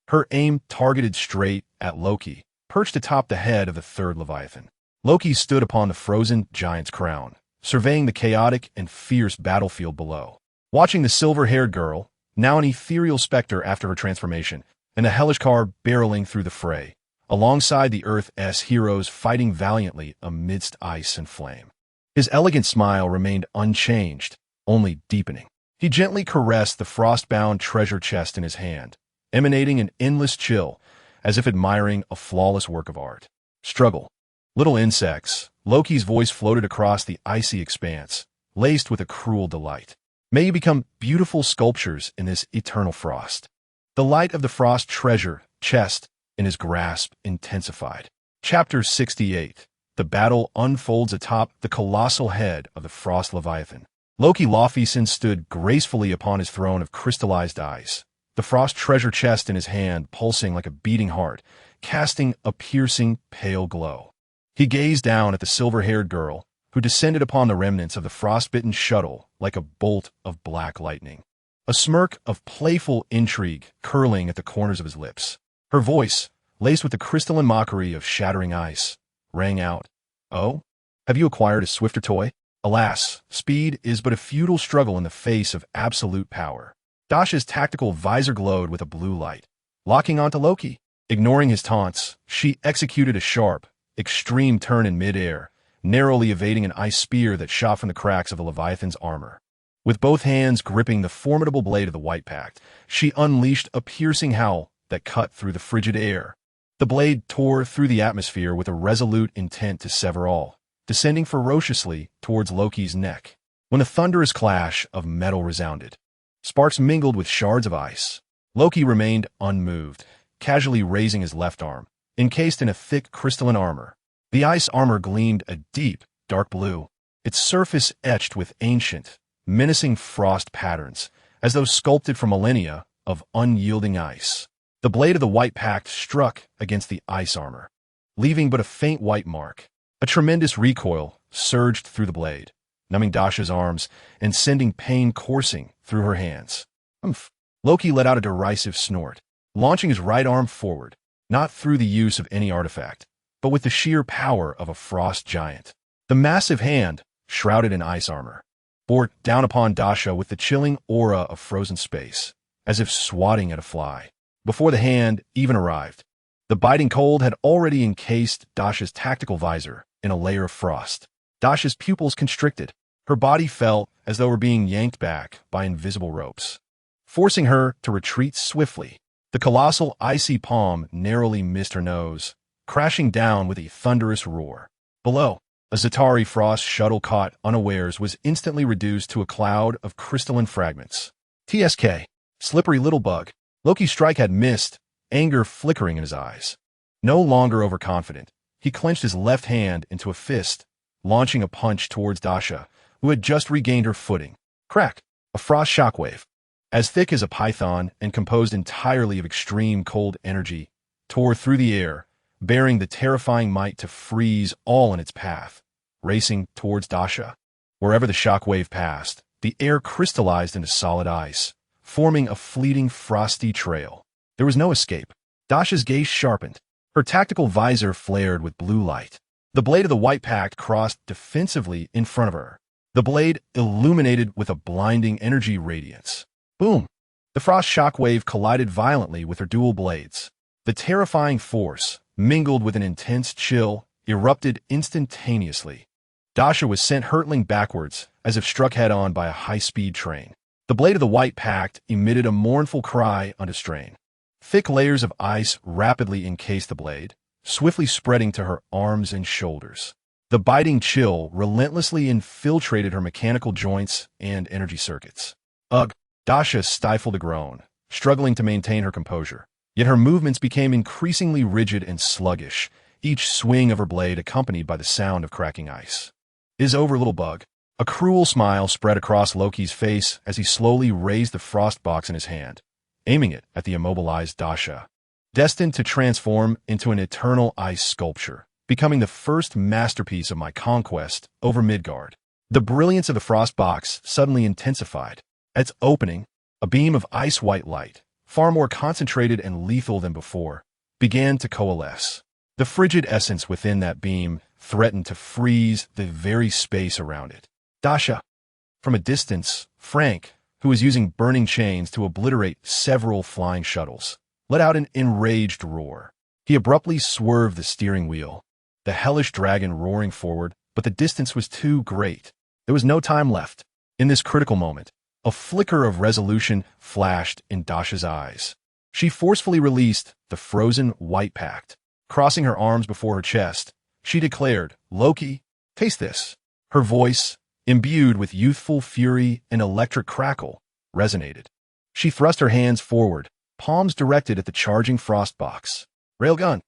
Her aim targeted straight at Loki, perched atop the head of the third Leviathan. Loki stood upon the frozen giant's crown, surveying the chaotic and fierce battlefield below. Watching the silver-haired girl, now an ethereal specter after her transformation, and the hellish car barreling through the fray, alongside the Earth's heroes fighting valiantly amidst ice and flame. His elegant smile remained unchanged, only deepening. He gently caressed the frost-bound treasure chest in his hand, emanating an endless chill, as if admiring a flawless work of art. Struggle. Little insects, Loki's voice floated across the icy expanse, laced with a cruel delight. May you become beautiful sculptures in this eternal frost. The light of the frost treasure chest in his grasp intensified. Chapter 68. The battle unfolds atop the colossal head of the frost Leviathan. Loki Laufeyson stood gracefully upon his throne of crystallized ice, the frost treasure chest in his hand pulsing like a beating heart, casting a piercing, pale glow. He gazed down at the silver-haired girl, who descended upon the remnants of the frostbitten shuttle like a bolt of black lightning, a smirk of playful intrigue curling at the corners of his lips. Her voice, laced with the crystalline mockery of shattering ice, rang out, "Oh? Have you acquired a swifter toy? Alas, speed is but a futile struggle in the face of absolute power." Dasha's tactical visor glowed with a blue light, locking onto Loki. Ignoring his taunts, she executed a sharp, extreme turn in midair, narrowly evading an ice spear that shot from the cracks of the Leviathan's armor. With both hands gripping the formidable blade of the White Pact, she unleashed a piercing howl that cut through the frigid air. The blade tore through the atmosphere with a resolute intent to sever all, descending ferociously towards Loki's neck. When a thunderous clash of metal resounded, sparks mingled with shards of ice. Loki remained unmoved, casually raising his left arm, encased in a thick crystalline armor. The ice armor gleamed a deep, dark blue, its surface etched with ancient, menacing frost patterns, as though sculpted from millennia of unyielding ice. The blade of the White Pact struck against the ice armor, leaving but a faint white mark. A tremendous recoil surged through the blade, numbing Dasha's arms and sending pain coursing through her hands. Humph! Loki let out a derisive snort, launching his right arm forward, not through the use of any artifact, but with the sheer power of a frost giant. The massive hand, shrouded in ice armor, bore down upon Dasha with the chilling aura of frozen space, as if swatting at a fly. Before the hand even arrived, the biting cold had already encased Dasha's tactical visor in a layer of frost. Dasha's pupils constricted. Her body felt as though it were being yanked back by invisible ropes, forcing her to retreat swiftly. The colossal icy palm narrowly missed her nose, crashing down with a thunderous roar. Below, a Zatari frost shuttle caught unawares was instantly reduced to a cloud of crystalline fragments. TSK, slippery little bug. Loki's strike had missed, anger flickering in his eyes. No longer overconfident, he clenched his left hand into a fist, launching a punch towards Dasha, who had just regained her footing. Crack! A frost shockwave, as thick as a python and composed entirely of extreme cold energy, tore through the air, bearing the terrifying might to freeze all in its path, racing towards Dasha. Wherever the shockwave passed, the air crystallized into solid ice, forming a fleeting frosty trail. There was no escape. Dasha's gaze sharpened. Her tactical visor flared with blue light. The blade of the White Pact crossed defensively in front of her, the blade illuminated with a blinding energy radiance. Boom! The frost shockwave collided violently with her dual blades. The terrifying force, mingled with an intense chill, erupted instantaneously. Dasha was sent hurtling backwards, as if struck head-on by a high-speed train. The blade of the White Pact emitted a mournful cry under strain. Thick layers of ice rapidly encased the blade, swiftly spreading to her arms and shoulders. The biting chill relentlessly infiltrated her mechanical joints and energy circuits. Ugh! Dasha stifled a groan, struggling to maintain her composure. Yet her movements became increasingly rigid and sluggish, each swing of her blade accompanied by the sound of cracking ice. "Is over, little bug." A cruel smile spread across Loki's face as he slowly raised the frost box in his hand, aiming it at the immobilized Dasha. Destined to transform into an eternal ice sculpture, becoming the first masterpiece of my conquest over Midgard. The brilliance of the frost box suddenly intensified. At its opening, a beam of ice-white light, far more concentrated and lethal than before, began to coalesce. The frigid essence within that beam threatened to freeze the very space around it. Dasha! From a distance, Frank, who was using burning chains to obliterate several flying shuttles, let out an enraged roar. He abruptly swerved the steering wheel, the hellish dragon roaring forward, but the distance was too great. There was no time left. In this critical moment, a flicker of resolution flashed in Dasha's eyes. She forcefully released the frozen White Pact. Crossing her arms before her chest, she declared, "Loki, taste this." Her voice, imbued with youthful fury and electric crackle, resonated. She thrust her hands forward, palms directed at the charging frost box. Railgun!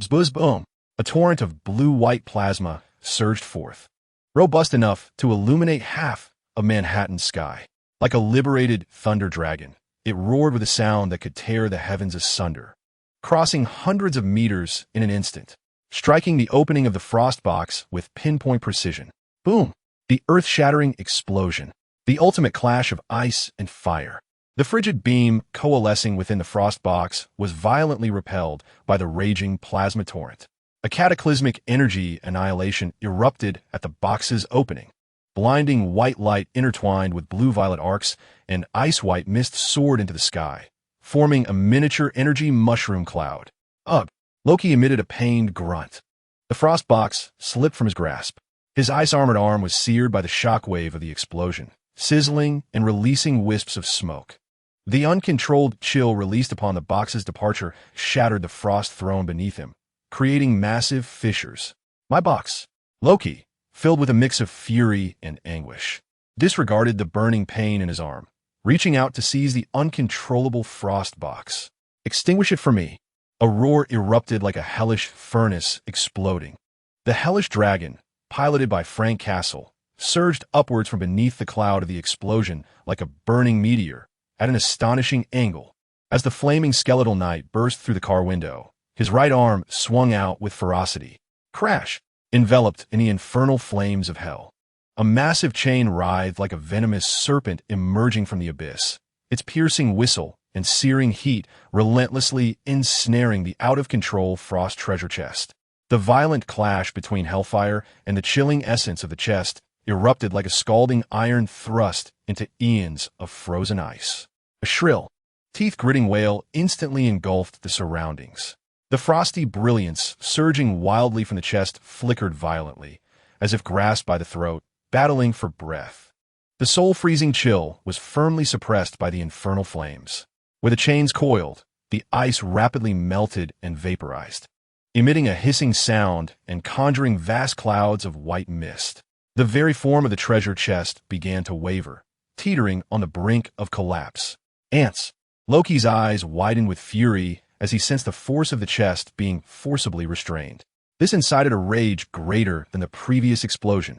Buzz boom! A torrent of blue-white plasma surged forth, robust enough to illuminate half of Manhattan's sky. Like a liberated thunder dragon, it roared with a sound that could tear the heavens asunder, crossing hundreds of meters in an instant, striking the opening of the frost box with pinpoint precision. Boom! The earth-shattering explosion, the ultimate clash of ice and fire. The frigid beam coalescing within the frost box was violently repelled by the raging plasma torrent. A cataclysmic energy annihilation erupted at the box's opening. Blinding white light intertwined with blue-violet arcs, and ice-white mist soared into the sky, forming a miniature energy mushroom cloud. Ugh! Loki emitted a pained grunt. The frost box slipped from his grasp. His ice-armored arm was seared by the shockwave of the explosion, sizzling and releasing wisps of smoke. The uncontrolled chill released upon the box's departure shattered the frost throne beneath him, creating massive fissures. My box, Loki, filled with a mix of fury and anguish, disregarded the burning pain in his arm, reaching out to seize the uncontrollable frost box. Extinguish it for me. A roar erupted like a hellish furnace exploding. The hellish dragon, piloted by Frank Castle, surged upwards from beneath the cloud of the explosion like a burning meteor, at an astonishing angle. As the flaming skeletal knight burst through the car window, his right arm swung out with ferocity. Crash! Enveloped in the infernal flames of hell. A massive chain writhed like a venomous serpent emerging from the abyss, its piercing whistle and searing heat relentlessly ensnaring the out-of-control frost treasure chest. The violent clash between hellfire and the chilling essence of the chest erupted like a scalding iron thrust into eons of frozen ice. A shrill, teeth-gritting wail instantly engulfed the surroundings. The frosty brilliance surging wildly from the chest flickered violently, as if grasped by the throat, battling for breath. The soul-freezing chill was firmly suppressed by the infernal flames. Where the chains coiled, the ice rapidly melted and vaporized, emitting a hissing sound and conjuring vast clouds of white mist. The very form of the treasure chest began to waver, teetering on the brink of collapse. Ants! Loki's eyes widened with fury as he sensed the force of the chest being forcibly restrained. This incited a rage greater than the previous explosion.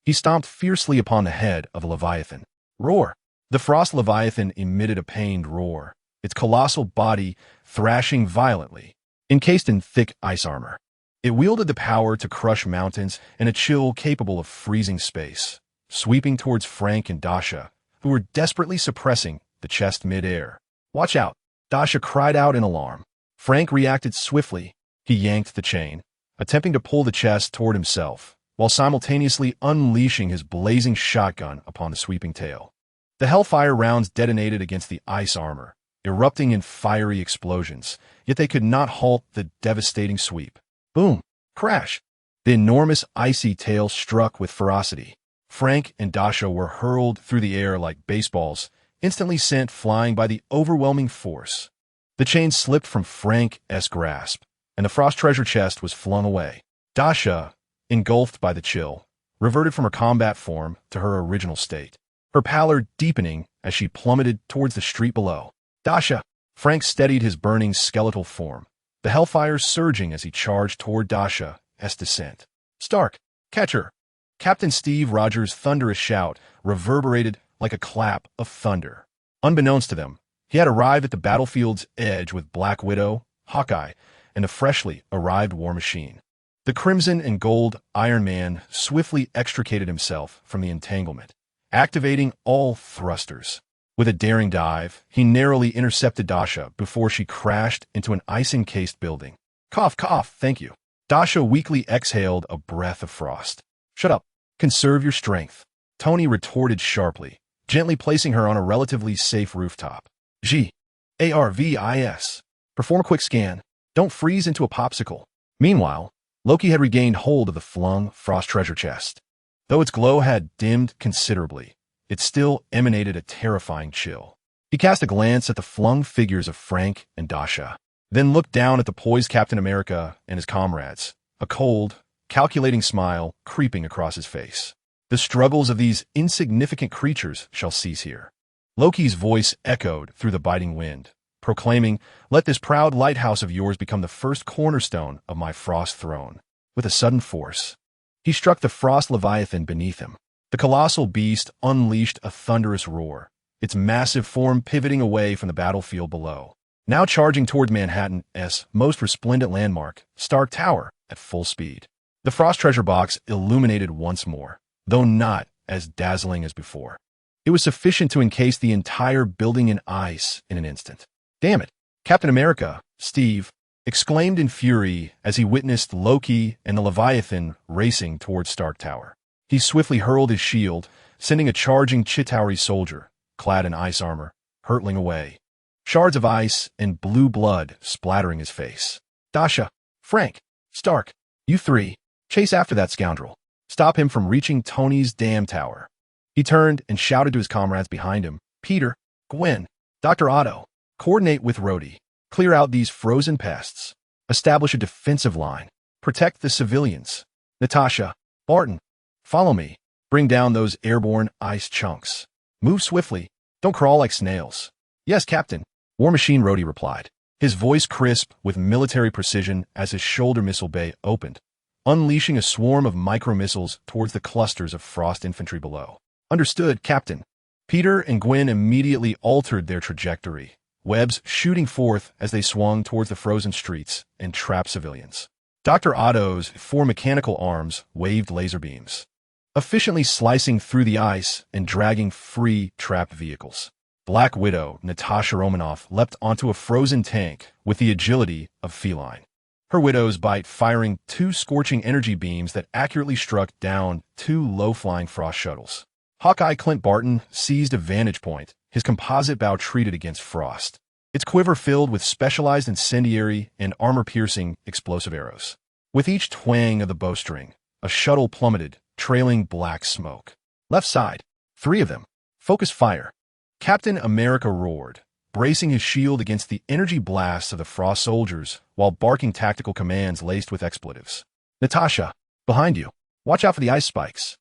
He stomped fiercely upon the head of the Leviathan. Roar! The frost Leviathan emitted a pained roar, its colossal body thrashing violently, encased in thick ice armor. It wielded the power to crush mountains and a chill capable of freezing space, sweeping towards Frank and Dasha, who were desperately suppressing the chest mid-air. Watch out! Dasha cried out in alarm. Frank reacted swiftly. He yanked the chain, attempting to pull the chest toward himself, while simultaneously unleashing his blazing shotgun upon the sweeping tail. The hellfire rounds detonated against the ice armor, erupting in fiery explosions, yet they could not halt the devastating sweep. Boom! Crash! The enormous icy tail struck with ferocity. Frank and Dasha were hurled through the air like baseballs, instantly sent flying by the overwhelming force. The chain slipped from Frank's grasp, and the frost treasure chest was flung away. Dasha, engulfed by the chill, reverted from her combat form to her original state, her pallor deepening as she plummeted towards the street below. Dasha! Frank steadied his burning skeletal form, the hellfire surging as he charged toward Dasha's descent. Stark! Catch her! Captain Steve Rogers' thunderous shout reverberated like a clap of thunder. Unbeknownst to them, he had arrived at the battlefield's edge with Black Widow, Hawkeye, and a freshly arrived War Machine. The crimson and gold Iron Man swiftly extricated himself from the entanglement, activating all thrusters. With a daring dive, he narrowly intercepted Dasha before she crashed into an ice-encased building. Cough, cough, thank you. Dasha weakly exhaled a breath of frost. Shut up. Conserve your strength. Tony retorted sharply, gently placing her on a relatively safe rooftop. ARVIS. Perform a quick scan. Don't freeze into a popsicle. Meanwhile, Loki had regained hold of the flung frost treasure chest. Though its glow had dimmed considerably, it still emanated a terrifying chill. He cast a glance at the flung figures of Frank and Dasha, then looked down at the poised Captain America and his comrades, a cold, calculating smile creeping across his face. The struggles of these insignificant creatures shall cease here. Loki's voice echoed through the biting wind, proclaiming, "Let this proud lighthouse of yours become the first cornerstone of my frost throne." With a sudden force, he struck the frost leviathan beneath him. The colossal beast unleashed a thunderous roar, its massive form pivoting away from the battlefield below, now charging toward Manhattan's most resplendent landmark, Stark Tower, at full speed. The frost treasure box illuminated once more, though not as dazzling as before. It was sufficient to encase the entire building in ice in an instant. Damn it! Captain America, Steve, exclaimed in fury as he witnessed Loki and the Leviathan racing toward Stark Tower. He swiftly hurled his shield, sending a charging Chitauri soldier, clad in ice armor, hurtling away. Shards of ice and blue blood splattering his face. Dasha, Frank, Stark, you three, chase after that scoundrel. Stop him from reaching Tony's damn tower. He turned and shouted to his comrades behind him. Peter, Gwen, Dr. Otto, coordinate with Rhodey. Clear out these frozen pests. Establish a defensive line. Protect the civilians. Natasha, Barton, follow me. Bring down those airborne ice chunks. Move swiftly. Don't crawl like snails. Yes, Captain. War Machine Rhodey replied. his voice crisp with military precision as his shoulder missile bay opened, unleashing a swarm of micro-missiles towards the clusters of frost infantry below. "Understood, Captain." Peter and Gwen immediately altered their trajectory, webs shooting forth as they swung towards the frozen streets and trapped civilians. Dr. Otto's 4 mechanical arms waved laser beams, efficiently slicing through the ice and dragging free trapped vehicles. Black Widow Natasha Romanoff leapt onto a frozen tank with the agility of feline, her widow's bite firing 2 scorching energy beams that accurately struck down 2 low-flying frost shuttles. Hawkeye Clint Barton seized a vantage point, his composite bow treated against frost, its quiver filled with specialized incendiary and armor-piercing explosive arrows. With each twang of the bowstring, a shuttle plummeted, trailing black smoke. Left side, 3 of them. Focus fire. Captain America roared, bracing his shield against the energy blasts of the frost soldiers while barking tactical commands laced with expletives. "Natasha, behind you. Watch out for the ice spikes."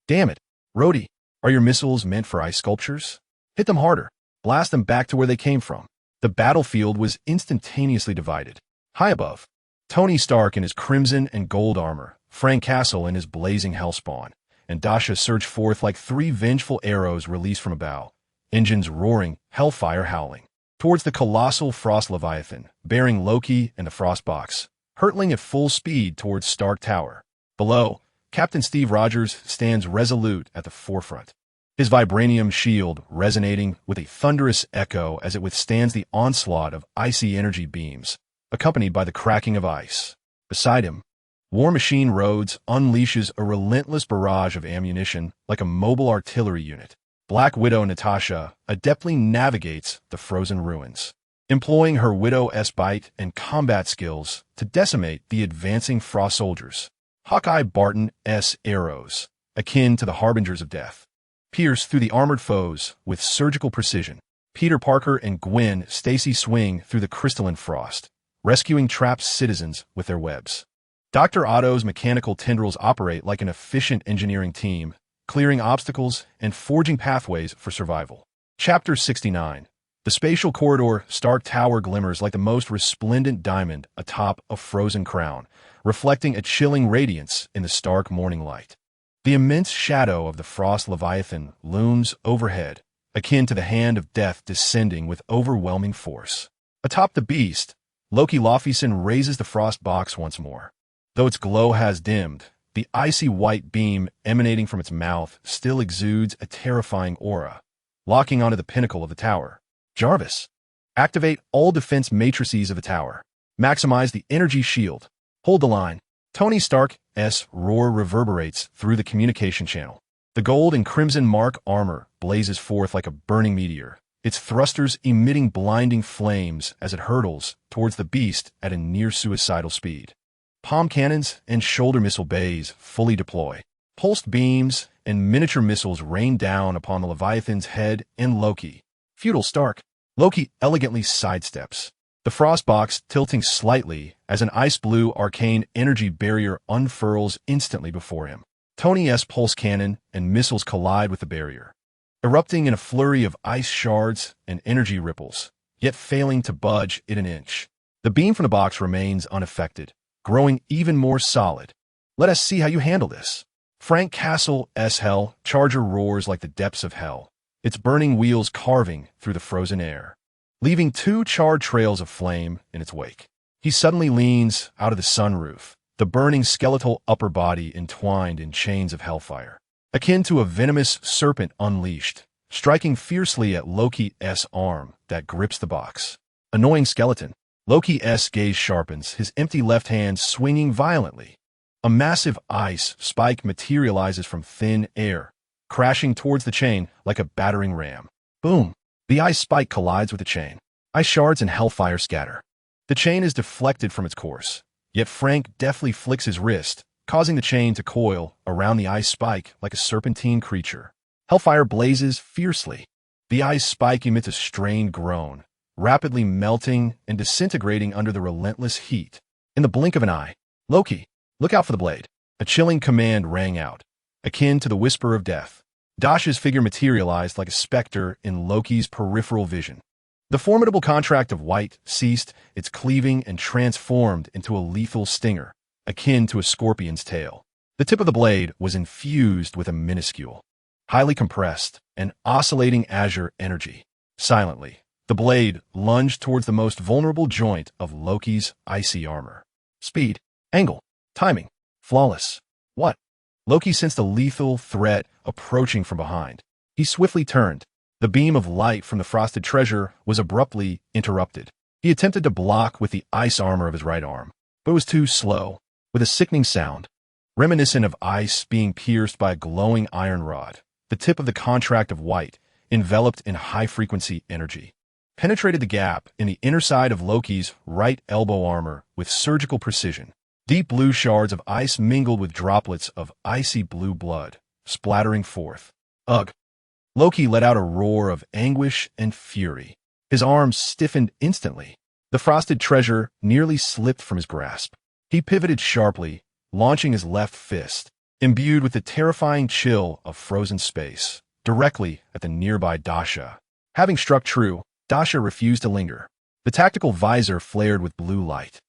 "Damn it. Rhodey, are your missiles meant for ice sculptures? Hit them harder. Blast them back to where they came from." The battlefield was instantaneously divided. High above, Tony Stark in his crimson and gold armor, Frank Castle in his blazing hellspawn, and Dasha surged forth like 3 vengeful arrows released from a bow, engines roaring, hellfire howling, towards the colossal frost leviathan, bearing Loki and the frost box, hurtling at full speed towards Stark Tower. Below, Captain Steve Rogers stands resolute at the forefront, his vibranium shield resonating with a thunderous echo as it withstands the onslaught of icy energy beams, accompanied by the cracking of ice. Beside him, War Machine Rhodes unleashes a relentless barrage of ammunition like a mobile artillery unit. Black Widow Natasha adeptly navigates the frozen ruins, employing her Widow-esque bite and combat skills to decimate the advancing frost soldiers. Hawkeye Barton's arrows, akin to the harbingers of death, pierce through the armored foes with surgical precision. Peter Parker and Gwen Stacy swing through the crystalline frost, rescuing trapped citizens with their webs. Dr. Otto's mechanical tendrils operate like an efficient engineering team, clearing obstacles and forging pathways for survival. Chapter 69. The spatial corridor Stark Tower glimmers like the most resplendent diamond atop a frozen crown, reflecting a chilling radiance in the stark morning light. The immense shadow of the frost leviathan looms overhead, akin to the hand of death descending with overwhelming force. Atop the beast, Loki Laufeyson raises the frost box once more. Though its glow has dimmed, the icy white beam emanating from its mouth still exudes a terrifying aura, locking onto the pinnacle of the tower. "Jarvis, activate all defense matrices of the tower. Maximize the energy shield. Hold the line." Tony Stark's roar reverberates through the communication channel. The gold and crimson mark armor blazes forth like a burning meteor, its thrusters emitting blinding flames as it hurtles towards the beast at a near-suicidal speed. Palm cannons and shoulder missile bays fully deploy. Pulsed beams and miniature missiles rain down upon the Leviathan's head and Loki. Feudal Stark. Loki elegantly sidesteps, the frost box tilting slightly as an ice-blue arcane energy barrier unfurls instantly before him. Tony's pulse cannon and missiles collide with the barrier, erupting in a flurry of ice shards and energy ripples, yet failing to budge it an inch. The beam from the box remains unaffected, growing even more solid. "Let us see how you handle this." Frank Castle's hell charger roars like the depths of hell, its burning wheels carving through the frozen air, leaving 2 charred trails of flame in its wake. He suddenly leans out of the sunroof, the burning skeletal upper body entwined in chains of hellfire, akin to a venomous serpent unleashed, striking fiercely at Loki's arm that grips the box. Annoying skeleton. Loki's gaze sharpens, his empty left hand swinging violently. A massive ice spike materializes from thin air, crashing towards the chain like a battering ram. Boom! The ice spike collides with the chain. Ice shards and hellfire scatter. The chain is deflected from its course, yet Frank deftly flicks his wrist, causing the chain to coil around the ice spike like a serpentine creature. Hellfire blazes fiercely. The ice spike emits a strained groan, rapidly melting and disintegrating under the relentless heat. In the blink of an eye, "Loki, look out for the blade." A chilling command rang out, akin to the whisper of death. Dasha's figure materialized like a specter in Loki's peripheral vision, The formidable contract of white ceased its cleaving and transformed into a lethal stinger, akin to a scorpion's tail. The tip of the blade was infused with a minuscule, highly compressed, and oscillating azure energy. Silently, the blade lunged towards the most vulnerable joint of Loki's icy armor. Speed, angle, timing, flawless. What? Loki sensed a lethal threat approaching from behind. He swiftly turned. The beam of light from the frosted treasure was abruptly interrupted. He attempted to block with the ice armor of his right arm, but it was too slow. With a sickening sound, reminiscent of ice being pierced by a glowing iron rod, the tip of the contract of white, enveloped in high-frequency energy, penetrated the gap in the inner side of Loki's right elbow armor with surgical precision. Deep blue shards of ice mingled with droplets of icy blue blood, splattering forth. Ugh! Loki let out a roar of anguish and fury. His arms stiffened instantly. The frosted treasure nearly slipped from his grasp. He pivoted sharply, launching his left fist, imbued with the terrifying chill of frozen space, directly at the nearby Dasha. Having struck true, Dasha refused to linger. The tactical visor flared with blue light.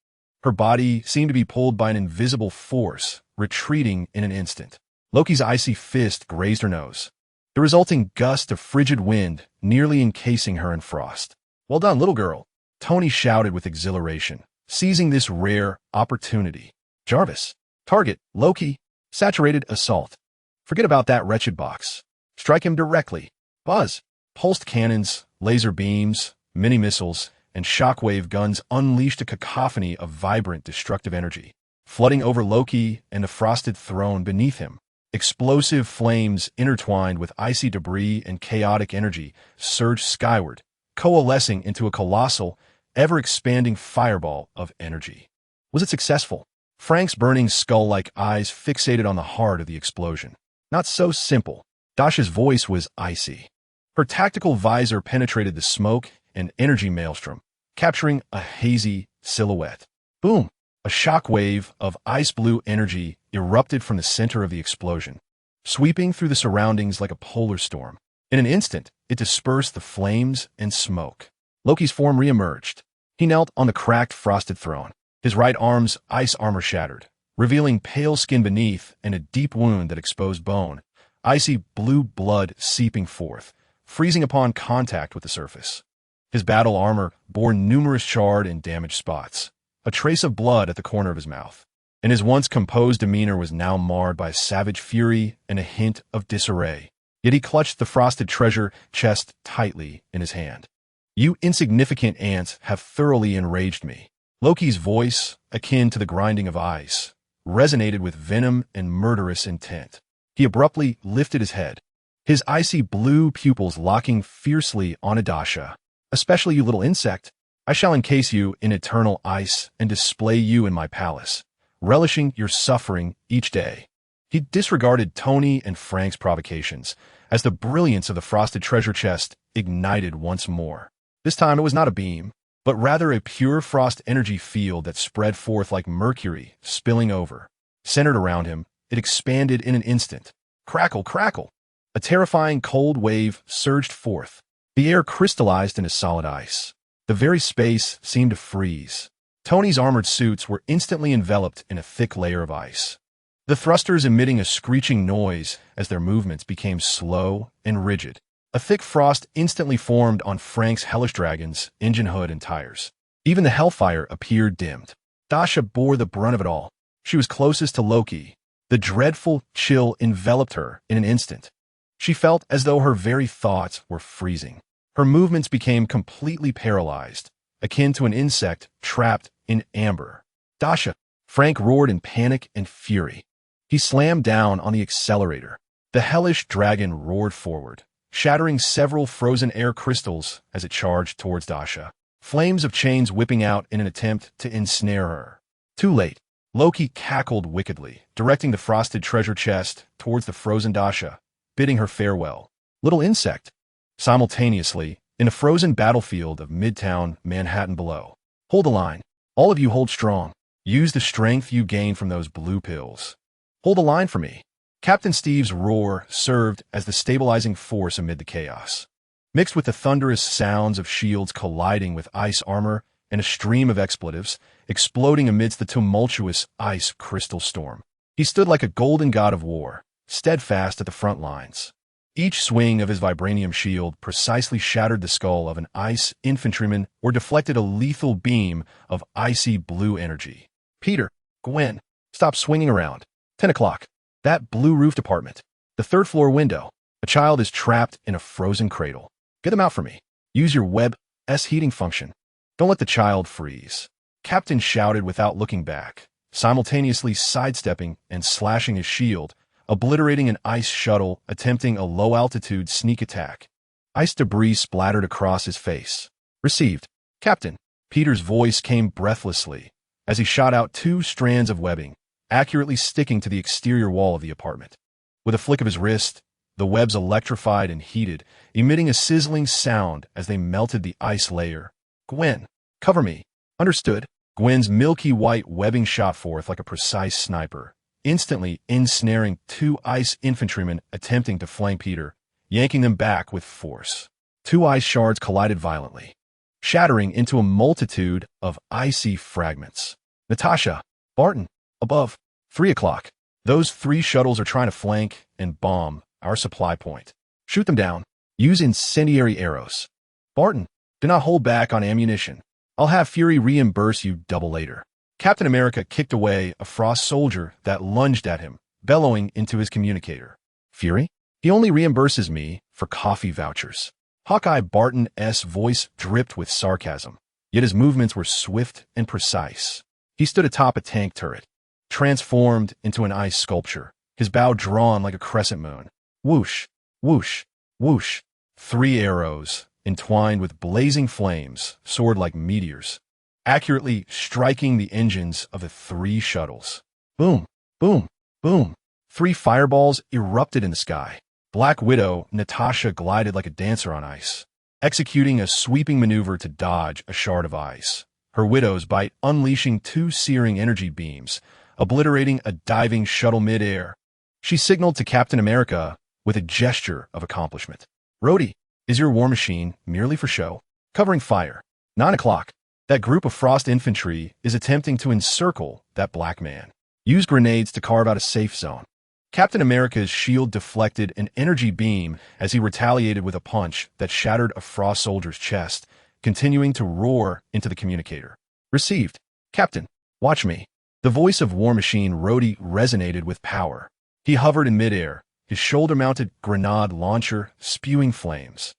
Her body seemed to be pulled by an invisible force, retreating in an instant. Loki's icy fist grazed her nose, the resulting gust of frigid wind nearly encasing her in frost. "Well done, little girl," Tony shouted with exhilaration, seizing this rare opportunity. "Jarvis, target, Loki, saturated assault. Forget about that wretched box. Strike him directly." Buzz, pulsed cannons, laser beams, mini-missiles, and shockwave guns unleashed a cacophony of vibrant, destructive energy, flooding over Loki and the frosted throne beneath him. Explosive flames intertwined with icy debris and chaotic energy surged skyward, coalescing into a colossal, ever-expanding fireball of energy. Was it successful? Frank's burning skull-like eyes fixated on the heart of the explosion. Not so simple. Dasha's voice was icy. Her tactical visor penetrated the smoke and energy maelstrom, capturing a hazy silhouette. Boom! A shockwave of ice-blue energy erupted from the center of the explosion, sweeping through the surroundings like a polar storm. In an instant, it dispersed the flames and smoke. Loki's form reemerged. He knelt on the cracked, frosted throne, his right arm's ice armor shattered, revealing pale skin beneath and a deep wound that exposed bone, icy blue blood seeping forth, freezing upon contact with the surface. His battle armor bore numerous charred and damaged spots, a trace of blood at the corner of his mouth, and his once composed demeanor was now marred by savage fury and a hint of disarray. Yet he clutched the frosted treasure chest tightly in his hand. "You insignificant ants have thoroughly enraged me." Loki's voice, akin to the grinding of ice, resonated with venom and murderous intent. He abruptly lifted his head, his icy blue pupils locking fiercely on Dasha. "Especially you, little insect. I shall encase you in eternal ice and display you in my palace, relishing your suffering each day." He disregarded Tony and Frank's provocations as the brilliance of the frosted treasure chest ignited once more. This time it was not a beam, but rather a pure frost energy field that spread forth like mercury spilling over. Centered around him, it expanded in an instant. Crackle, crackle! A terrifying cold wave surged forth. The air crystallized into solid ice. The very space seemed to freeze. Tony's armored suits were instantly enveloped in a thick layer of ice, the thrusters emitting a screeching noise as their movements became slow and rigid. A thick frost instantly formed on Frank's hellish dragon's engine hood and tires. Even the hellfire appeared dimmed. Dasha bore the brunt of it all. She was closest to Loki. The dreadful chill enveloped her in an instant. She felt as though her very thoughts were freezing. Her movements became completely paralyzed, akin to an insect trapped in amber. "Dasha!" Frank roared in panic and fury. He slammed down on the accelerator. The hellish dragon roared forward, shattering several frozen air crystals as it charged towards Dasha, flames of chains whipping out in an attempt to ensnare her. Too late. Loki cackled wickedly, directing the frosted treasure chest towards the frozen Dasha, bidding her farewell. "Little insect!" Simultaneously, in a frozen battlefield of Midtown Manhattan below. "Hold the line. All of you hold strong. Use the strength you gain from those blue pills. Hold the line for me." Captain Steve's roar served as the stabilizing force amid the chaos. mixed with the thunderous sounds of shields colliding with ice armor and a stream of expletives exploding amidst the tumultuous ice crystal storm. He stood like a golden god of war, steadfast at the front lines. Each swing of his vibranium shield precisely shattered the skull of an ice infantryman or deflected a lethal beam of icy blue energy. Peter, Gwen, stop swinging around. 10 o'clock. That blue-roofed apartment. The third-floor window. A child is trapped in a frozen cradle. Get them out for me. Use your web-S heating function. Don't let the child freeze. Captain shouted without looking back, simultaneously sidestepping and slashing his shield, obliterating an ice shuttle attempting a low-altitude sneak attack. Ice debris splattered across his face. Received. Captain. Peter's voice came breathlessly as he shot out 2 strands of webbing, accurately sticking to the exterior wall of the apartment. With a flick of his wrist, the webs electrified and heated, emitting a sizzling sound as they melted the ice layer. Gwen, cover me. Understood. Gwen's milky white webbing shot forth like a precise sniper, instantly ensnaring 2 ice infantrymen attempting to flank Peter, yanking them back with force. 2 ice shards collided violently, shattering into a multitude of icy fragments. Natasha, Barton, above. 3 o'clock. Those 3 shuttles are trying to flank and bomb our supply point. Shoot them down. Use incendiary arrows. Barton, do not hold back on ammunition. I'll have Fury reimburse you double later. Captain America kicked away a Frost soldier that lunged at him, bellowing into his communicator. Fury? He only reimburses me for coffee vouchers. Hawkeye Barton's voice dripped with sarcasm, yet his movements were swift and precise. He stood atop a tank turret, transformed into an ice sculpture, his bow drawn like a crescent moon. Whoosh, whoosh, whoosh. 3 arrows, entwined with blazing flames, soared like meteors, accurately striking the engines of the 3 shuttles. Boom, boom, boom. 3 fireballs erupted in the sky. Black Widow Natasha glided like a dancer on ice, executing a sweeping maneuver to dodge a shard of ice. Her widow's bite unleashing 2 searing energy beams, obliterating a diving shuttle mid-air. She signaled to Captain America with a gesture of accomplishment. Rhodey, is your war machine merely for show? Covering fire. 9 o'clock. That group of Frost infantry is attempting to encircle that black man. Use grenades to carve out a safe zone. Captain America's shield deflected an energy beam as he retaliated with a punch that shattered a Frost soldier's chest, continuing to roar into the communicator. Received. Captain, watch me. The voice of War Machine Rhodey resonated with power. He hovered in midair, his shoulder-mounted grenade launcher spewing flames.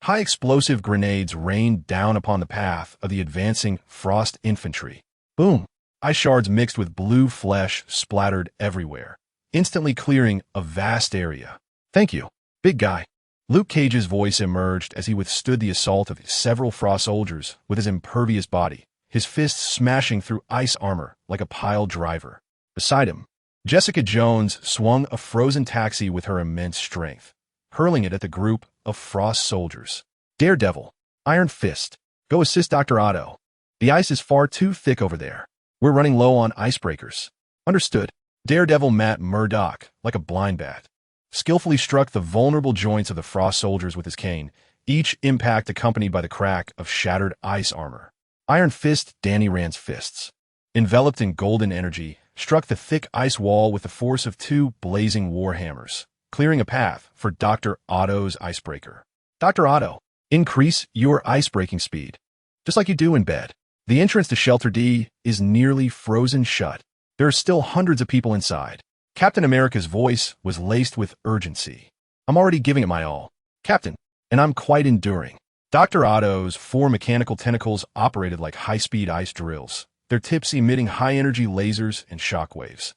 High explosive grenades rained down upon the path of the advancing Frost infantry. Boom! Ice shards mixed with blue flesh splattered everywhere, instantly clearing a vast area. Thank you, big guy. Luke Cage's voice emerged as he withstood the assault of several Frost soldiers with his impervious body, his fists smashing through ice armor like a pile driver. Beside him, Jessica Jones swung a frozen taxi with her immense strength, hurling it at the group of Frost soldiers. Daredevil, Iron Fist, go assist Dr. Otto. The ice is far too thick over there. We're running low on icebreakers. Understood. Daredevil Matt Murdock, like a blind bat, skillfully struck the vulnerable joints of the Frost soldiers with his cane, each impact accompanied by the crack of shattered ice armor. Iron Fist Danny Rand's fists, enveloped in golden energy, struck the thick ice wall with the force of 2 blazing warhammers, clearing a path for Dr. Otto's icebreaker. Dr. Otto, increase your ice-breaking speed, just like you do in bed. The entrance to Shelter D is nearly frozen shut. There are still hundreds of people inside. Captain America's voice was laced with urgency. I'm already giving it my all, Captain, and I'm quite enduring. Dr. Otto's 4 mechanical tentacles operated like high-speed ice drills, their tips emitting high-energy lasers and shockwaves,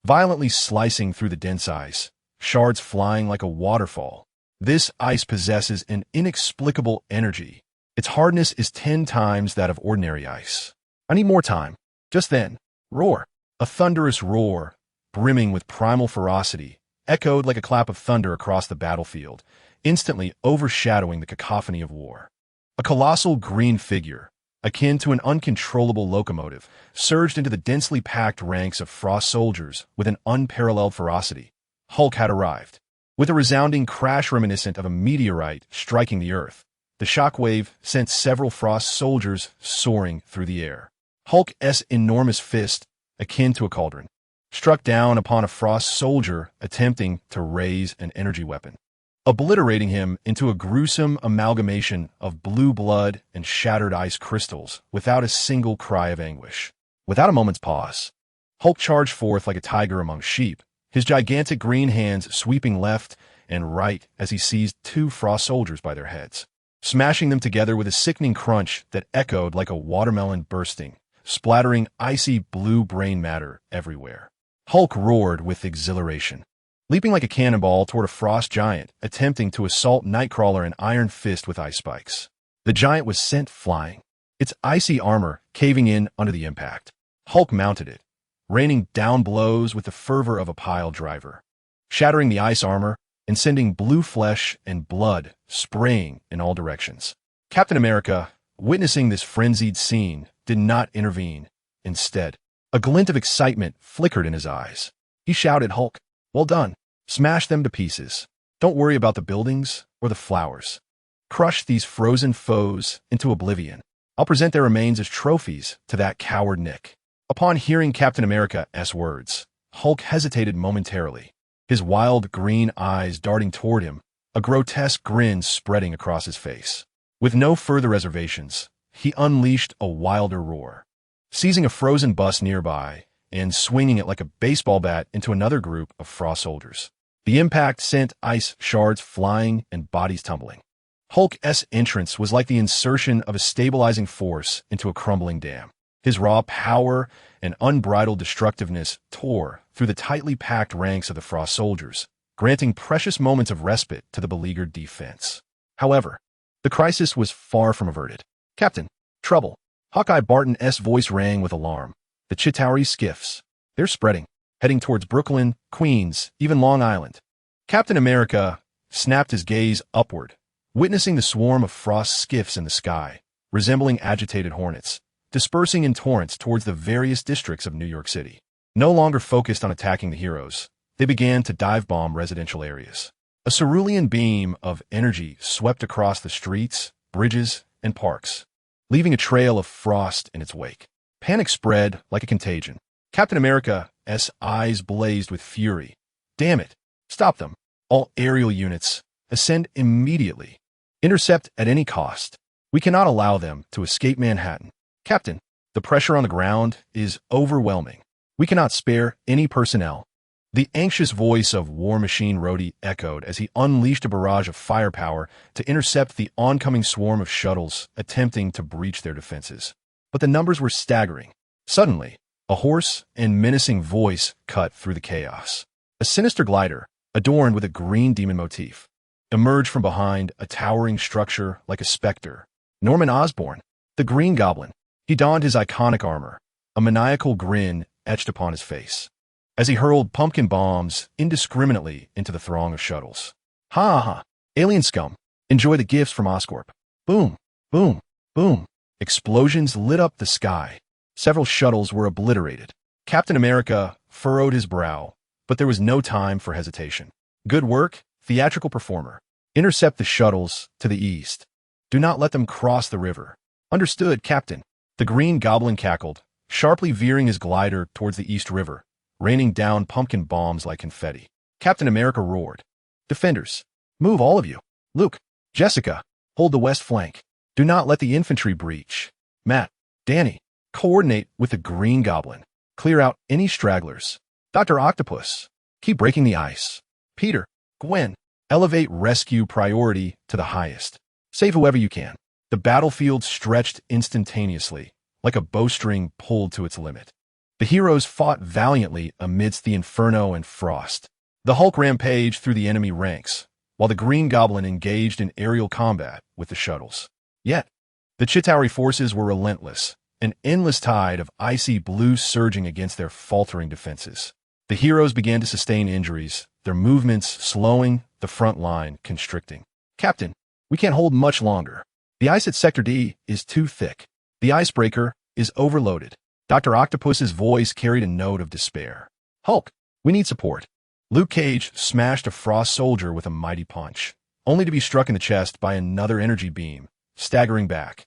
violently slicing through the dense ice, shards flying like a waterfall. This ice possesses an inexplicable energy. Its hardness is 10 times that of ordinary ice. I need more time. Just then, roar. A thunderous roar, brimming with primal ferocity, echoed like a clap of thunder across the battlefield, instantly overshadowing the cacophony of war. A colossal green figure, akin to an uncontrollable locomotive, surged into the densely packed ranks of Frost soldiers with an unparalleled ferocity. Hulk had arrived. with a resounding crash reminiscent of a meteorite striking the earth. The shockwave sent several Frost soldiers soaring through the air. Hulk's enormous fist, akin to a cauldron, struck down upon a Frost soldier attempting to raise an energy weapon, obliterating him into a gruesome amalgamation of blue blood and shattered ice crystals without a single cry of anguish. Without a moment's pause, Hulk charged forth like a tiger among sheep, his gigantic green hands sweeping left and right as he seized two Frost soldiers by their heads, smashing them together with a sickening crunch that echoed like a watermelon bursting, splattering icy blue brain matter everywhere. Hulk roared with exhilaration, leaping like a cannonball toward a Frost giant, attempting to assault Nightcrawler and Iron Fist with ice spikes. The giant was sent flying, its icy armor caving in under the impact. Hulk mounted it, raining down blows with the fervor of a pile driver, shattering the ice armor and sending blue flesh and blood spraying in all directions. Captain America, witnessing this frenzied scene, did not intervene. Instead, a glint of excitement flickered in his eyes. He shouted, "Hulk, well done. Smash them to pieces. Don't worry about the buildings or the flowers. Crush these frozen foes into oblivion. I'll present their remains as trophies to that coward Nick." Upon hearing Captain America's words, Hulk hesitated momentarily, his wild green eyes darting toward him, a grotesque grin spreading across his face. With no further reservations, he unleashed a wilder roar, seizing a frozen bus nearby and swinging it like a baseball bat into another group of Frost soldiers. The impact sent ice shards flying and bodies tumbling. Hulk's entrance was like the insertion of a stabilizing force into a crumbling dam. His raw power and unbridled destructiveness tore through the tightly packed ranks of the Frost soldiers, granting precious moments of respite to the beleaguered defense. However, the crisis was far from averted. "Captain, trouble." Hawkeye Barton's voice rang with alarm. "The Chitauri skiffs. They're spreading, heading towards Brooklyn, Queens, even Long Island." Captain America snapped his gaze upward, witnessing the swarm of Frost skiffs in the sky, resembling agitated hornets, dispersing in torrents towards the various districts of New York City. No longer focused on attacking the heroes, they began to dive-bomb residential areas. A cerulean beam of energy swept across the streets, bridges, and parks, leaving a trail of frost in its wake. Panic spread like a contagion. Captain America's eyes blazed with fury. "Damn it! Stop them! All aerial units, ascend immediately. Intercept at any cost. We cannot allow them to escape Manhattan. Captain, the pressure on the ground is overwhelming. We cannot spare any personnel." The anxious voice of War Machine Rhodey echoed as he unleashed a barrage of firepower to intercept the oncoming swarm of shuttles attempting to breach their defenses. But the numbers were staggering. Suddenly, a hoarse and menacing voice cut through the chaos. A sinister glider, adorned with a green demon motif, emerged from behind a towering structure like a specter. Norman Osborn, the Green Goblin. He donned his iconic armor, a maniacal grin etched upon his face, as he hurled pumpkin bombs indiscriminately into the throng of shuttles. "Ha ha! Alien scum! Enjoy the gifts from Oscorp." Boom! Boom! Boom! Explosions lit up the sky. Several shuttles were obliterated. Captain America furrowed his brow, but there was no time for hesitation. "Good work, theatrical performer. Intercept the shuttles to the east. Do not let them cross the river." "Understood, Captain." The Green Goblin cackled, sharply veering his glider towards the East River, raining down pumpkin bombs like confetti. Captain America roared, "Defenders, move all of you. Luke, Jessica, hold the west flank. Do not let the infantry breach. Matt, Danny, coordinate with the Green Goblin. Clear out any stragglers. Dr. Octopus, keep breaking the ice. Peter, Gwen, elevate rescue priority to the highest. Save whoever you can." The battlefield stretched instantaneously, like a bowstring pulled to its limit. The heroes fought valiantly amidst the inferno and frost. The Hulk rampaged through the enemy ranks, while the Green Goblin engaged in aerial combat with the shuttles. Yet, the Chitauri forces were relentless, an endless tide of icy blue surging against their faltering defenses. The heroes began to sustain injuries, their movements slowing, the front line constricting. "Captain, we can't hold much longer. The ice at Sector D is too thick. The icebreaker is overloaded." Dr. Octopus's voice carried a note of despair. "Hulk, we need support. Luke Cage smashed a Frost soldier with a mighty punch, only to be struck in the chest by another energy beam, staggering back.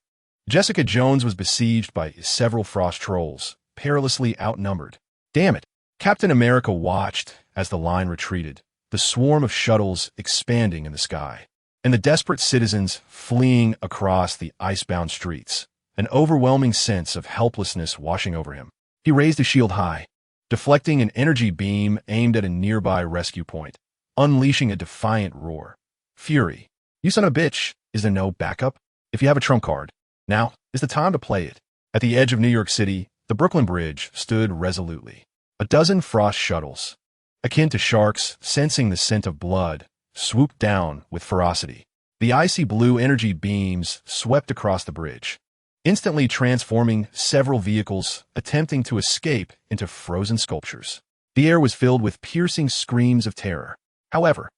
Jessica Jones was besieged by several Frost trolls, perilously outnumbered. Damn it! Captain America watched as the line retreated, the swarm of shuttles expanding in the sky, and the desperate citizens fleeing across the icebound streets, an overwhelming sense of helplessness washing over him. He raised his shield high, deflecting an energy beam aimed at a nearby rescue point, unleashing a defiant roar. Fury. You son of a bitch, is there no backup? If you have a trump card, now is the time to play it. At the edge of New York City, the Brooklyn Bridge stood resolutely. A dozen Frost shuttles, akin to sharks sensing the scent of blood, swooped down with ferocity. The icy blue energy beams swept across the bridge, instantly transforming several vehicles attempting to escape into frozen sculptures. The air was filled with piercing screams of terror. However,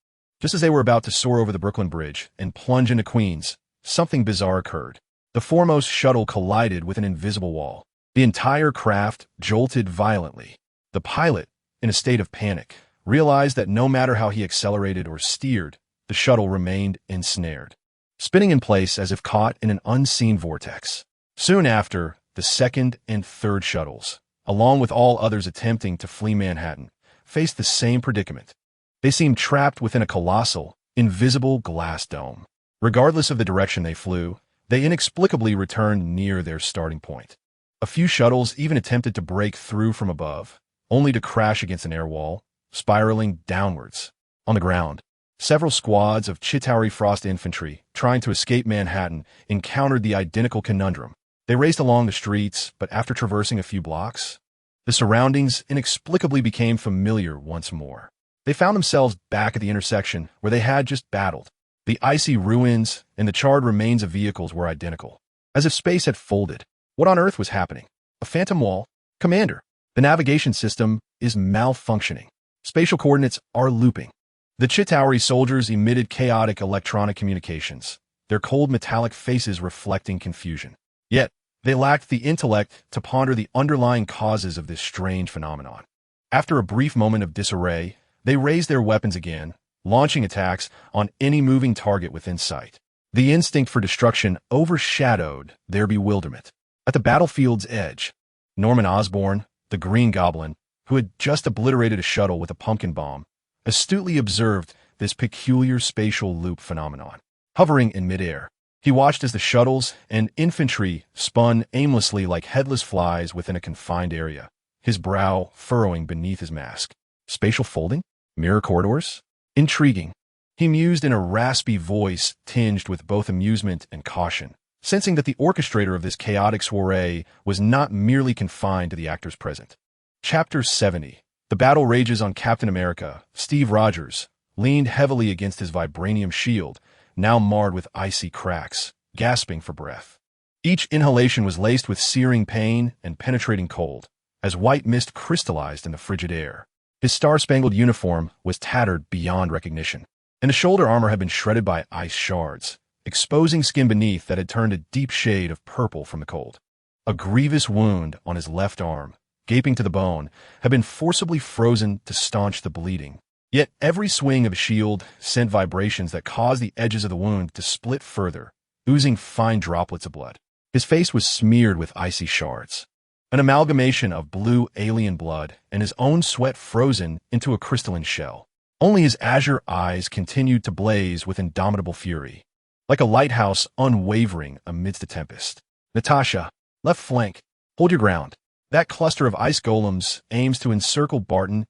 just as they were about to soar over the Brooklyn Bridge and plunge into Queens, something bizarre occurred. The foremost shuttle collided with an invisible wall. The entire craft jolted violently. The pilot, in a state of panic, realized that no matter how he accelerated or steered, the shuttle remained ensnared, spinning in place as if caught in an unseen vortex. Soon after, the second and third shuttles, along with all others attempting to flee Manhattan, faced the same predicament. They seemed trapped within a colossal, invisible glass dome. Regardless of the direction they flew, they inexplicably returned near their starting point. A few shuttles even attempted to break through from above, only to crash against an air wall, spiraling downwards. On the ground, several squads of Chitauri Frost infantry, trying to escape Manhattan, encountered the identical conundrum. They raced along the streets, but after traversing a few blocks, the surroundings inexplicably became familiar once more. They found themselves back at the intersection where they had just battled. The icy ruins and the charred remains of vehicles were identical, as if space had folded. What on earth was happening? A phantom wall? Commander, the navigation system is malfunctioning. Spatial coordinates are looping. The Chitauri soldiers emitted chaotic electronic communications, their cold metallic faces reflecting confusion. Yet, they lacked the intellect to ponder the underlying causes of this strange phenomenon. After a brief moment of disarray, they raised their weapons again, launching attacks on any moving target within sight. The instinct for destruction overshadowed their bewilderment. At the battlefield's edge, Norman Osborn, the Green Goblin, who had just obliterated a shuttle with a pumpkin bomb, astutely observed this peculiar spatial loop phenomenon. Hovering in midair, he watched as the shuttles and infantry spun aimlessly like headless flies within a confined area, his brow furrowing beneath his mask. Spatial folding? Mirror corridors? Intriguing. He mused in a raspy voice tinged with both amusement and caution, sensing that the orchestrator of this chaotic soiree was not merely confined to the actors present. Chapter 70. The battle rages on Captain America. Steve Rogers leaned heavily against his vibranium shield, now marred with icy cracks, gasping for breath. Each inhalation was laced with searing pain and penetrating cold, as white mist crystallized in the frigid air. His star-spangled uniform was tattered beyond recognition, and the shoulder armor had been shredded by ice shards, exposing skin beneath that had turned a deep shade of purple from the cold. A grievous wound on his left arm, gaping to the bone, had been forcibly frozen to staunch the bleeding. Yet every swing of a shield sent vibrations that caused the edges of the wound to split further, oozing fine droplets of blood. His face was smeared with icy shards, an amalgamation of blue alien blood and his own sweat frozen into a crystalline shell. Only his azure eyes continued to blaze with indomitable fury, like a lighthouse unwavering amidst a tempest. Natasha, left flank, hold your ground. That cluster of ice golems aims to encircle Barton's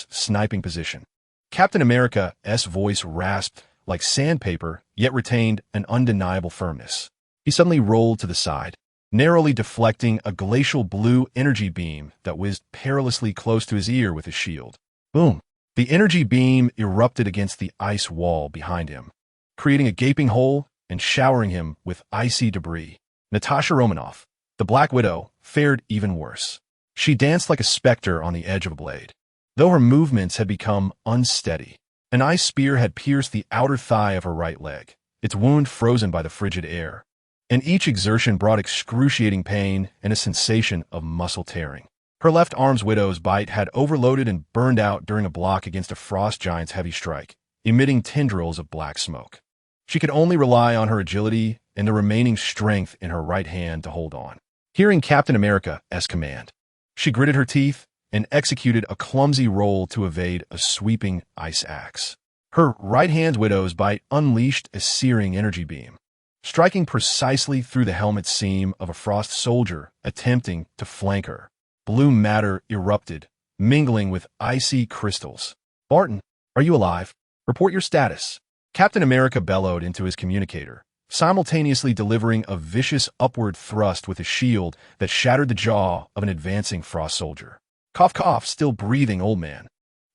sniping position. Captain America's voice rasped like sandpaper, yet retained an undeniable firmness. He suddenly rolled to the side, narrowly deflecting a glacial blue energy beam that whizzed perilously close to his ear with his shield. Boom! The energy beam erupted against the ice wall behind him, creating a gaping hole and showering him with icy debris. Natasha Romanoff, the Black Widow, fared even worse. She danced like a specter on the edge of a blade, though her movements had become unsteady. An ice spear had pierced the outer thigh of her right leg, its wound frozen by the frigid air, and each exertion brought excruciating pain and a sensation of muscle tearing. Her left arm's widow's bite had overloaded and burned out during a block against a frost giant's heavy strike, emitting tendrils of black smoke. She could only rely on her agility and the remaining strength in her right hand to hold on. Hearing Captain America's command, she gritted her teeth and executed a clumsy roll to evade a sweeping ice axe. Her right hand's widow's bite unleashed a searing energy beam, striking precisely through the helmet seam of a frost soldier attempting to flank her. Blue matter erupted, mingling with icy crystals. "Barton, are you alive? Report your status." Captain America bellowed into his communicator, simultaneously delivering a vicious upward thrust with a shield that shattered the jaw of an advancing frost soldier. "Cough, cough, still breathing, old man."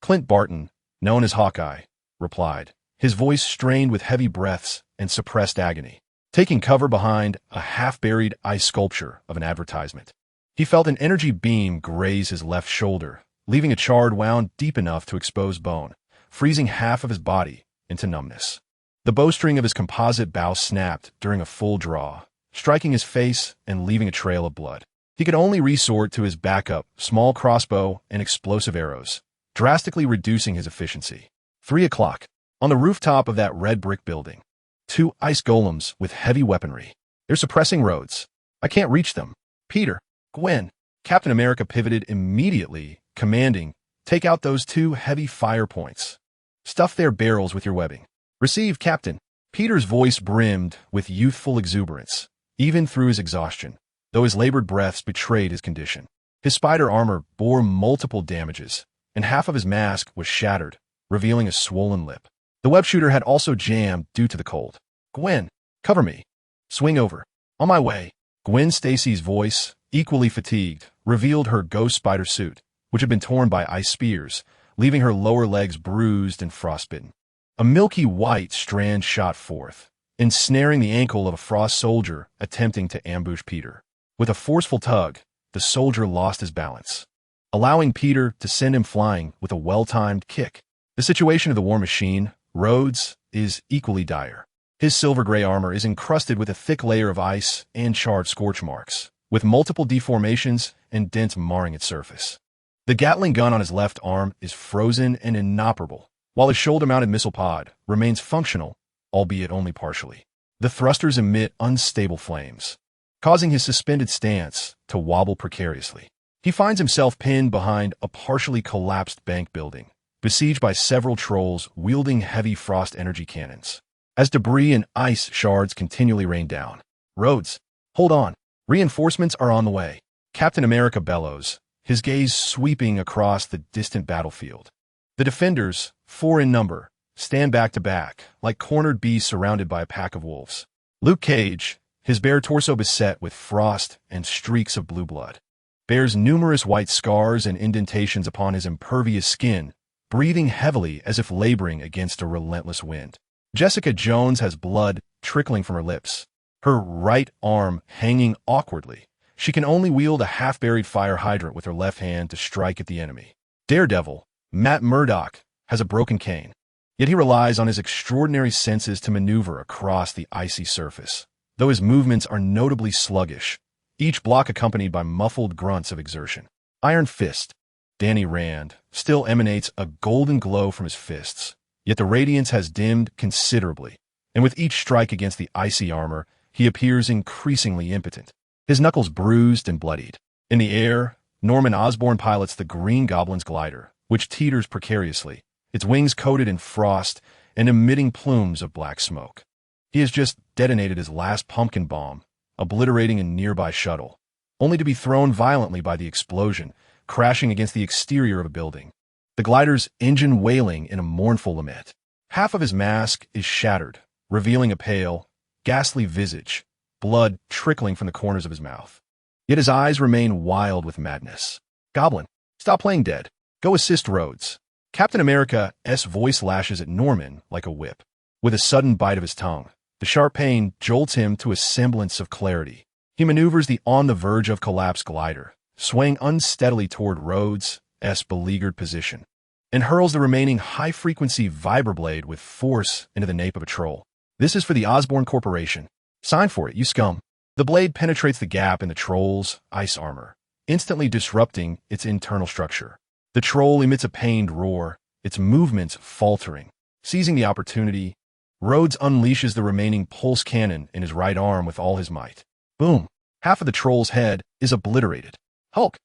Clint Barton, known as Hawkeye, replied, his voice strained with heavy breaths and suppressed agony, taking cover behind a half-buried ice sculpture of an advertisement. He felt an energy beam graze his left shoulder, leaving a charred wound deep enough to expose bone, freezing half of his body into numbness. The bowstring of his composite bow snapped during a full draw, striking his face and leaving a trail of blood. He could only resort to his backup, small crossbow and explosive arrows, drastically reducing his efficiency. 3 o'clock. On the rooftop of that red brick building, 2 ice golems with heavy weaponry. They're suppressing roads. I can't reach them. Peter, Gwen. Captain America pivoted immediately, commanding, "Take out those 2 heavy fire points. Stuff their barrels with your webbing." "Receive, Captain." Peter's voice brimmed with youthful exuberance, even through his exhaustion, though his labored breaths betrayed his condition. His spider armor bore multiple damages, and half of his mask was shattered, revealing a swollen lip. The web shooter had also jammed due to the cold. "Gwen, cover me. Swing over. On my way." Gwen Stacy's voice, equally fatigued, revealed her Ghost-Spider suit, which had been torn by ice spears, leaving her lower legs bruised and frostbitten. A milky white strand shot forth, ensnaring the ankle of a frost soldier attempting to ambush Peter. With a forceful tug, the soldier lost his balance, allowing Peter to send him flying with a well-timed kick. The situation of the war machine, Rhodes, is equally dire. His silver-gray armor is encrusted with a thick layer of ice and charred scorch marks, with multiple deformations and dents marring its surface. The Gatling gun on his left arm is frozen and inoperable, while his shoulder-mounted missile pod remains functional, albeit only partially. The thrusters emit unstable flames, causing his suspended stance to wobble precariously. He finds himself pinned behind a partially collapsed bank building, besieged by several trolls wielding heavy frost energy cannons. As debris and ice shards continually rain down, "Rhodes, hold on. Reinforcements are on the way." Captain America bellows, his gaze sweeping across the distant battlefield. The defenders, 4 in number, stand back to back, like cornered beasts surrounded by a pack of wolves. Luke Cage, his bare torso beset with frost and streaks of blue blood, bears numerous white scars and indentations upon his impervious skin, breathing heavily as if laboring against a relentless wind. Jessica Jones has blood trickling from her lips, her right arm hanging awkwardly. She can only wield a half-buried fire hydrant with her left hand to strike at the enemy. Daredevil, Matt Murdock, has a broken cane, yet he relies on his extraordinary senses to maneuver across the icy surface, though his movements are notably sluggish, each block accompanied by muffled grunts of exertion. Iron Fist, Danny Rand, still emanates a golden glow from his fists, yet the radiance has dimmed considerably, and with each strike against the icy armor, he appears increasingly impotent, his knuckles bruised and bloodied. In the air, Norman Osborn pilots the Green Goblin's glider, which teeters precariously, its wings coated in frost and emitting plumes of black smoke. He has just detonated his last pumpkin bomb, obliterating a nearby shuttle, only to be thrown violently by the explosion, crashing against the exterior of a building, the glider's engine wailing in a mournful lament. Half of his mask is shattered, revealing a pale, ghastly visage, blood trickling from the corners of his mouth. Yet his eyes remain wild with madness. "Goblin, stop playing dead. Go assist Rhodes." Captain America's voice lashes at Norman like a whip. With a sudden bite of his tongue, the sharp pain jolts him to a semblance of clarity. He maneuvers the on-the-verge-of-collapse glider, swaying unsteadily toward Rhodes' beleaguered position, and hurls the remaining high-frequency vibroblade with force into the nape of a troll. "This is for the Osborn Corporation. Sign for it, you scum." The blade penetrates the gap in the troll's ice armor, instantly disrupting its internal structure. The troll emits a pained roar, its movements faltering. Seizing the opportunity, Rhodes unleashes the remaining pulse cannon in his right arm with all his might. Boom! Half of the troll's head is obliterated. Hulk!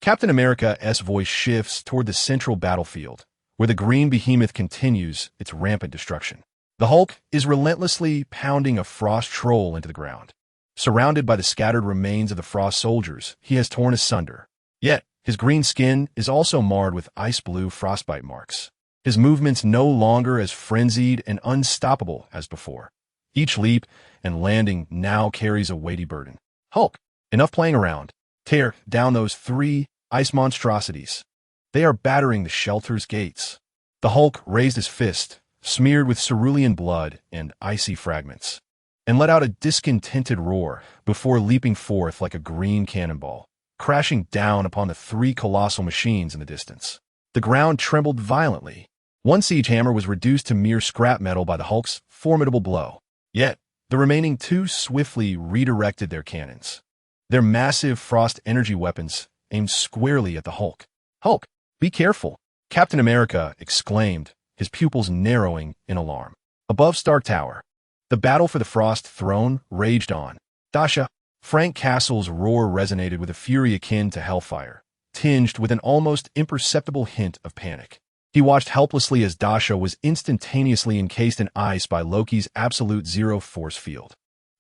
Captain America's voice shifts toward the central battlefield, where the green behemoth continues its rampant destruction. The Hulk is relentlessly pounding a frost troll into the ground. Surrounded by the scattered remains of the frost soldiers, he has torn asunder. Yet, his green skin is also marred with ice-blue frostbite marks. His movements no longer as frenzied and unstoppable as before. Each leap and landing now carries a weighty burden. Hulk, enough playing around. Tear down those 3 ice monstrosities. They are battering the shelter's gates. The Hulk raised his fist, smeared with cerulean blood and icy fragments, and let out a discontented roar before leaping forth like a green cannonball, crashing down upon the 3 colossal machines in the distance. The ground trembled violently. One siege hammer was reduced to mere scrap metal by the Hulk's formidable blow. Yet, the remaining 2 swiftly redirected their cannons. Their massive frost energy weapons aimed squarely at the Hulk. "Hulk, be careful!" Captain America exclaimed, his pupils narrowing in alarm. Above Stark Tower, the battle for the Frost Throne raged on. Dasha, Frank Castle's roar resonated with a fury akin to hellfire, tinged with an almost imperceptible hint of panic. He watched helplessly as Dasha was instantaneously encased in ice by Loki's absolute zero force field.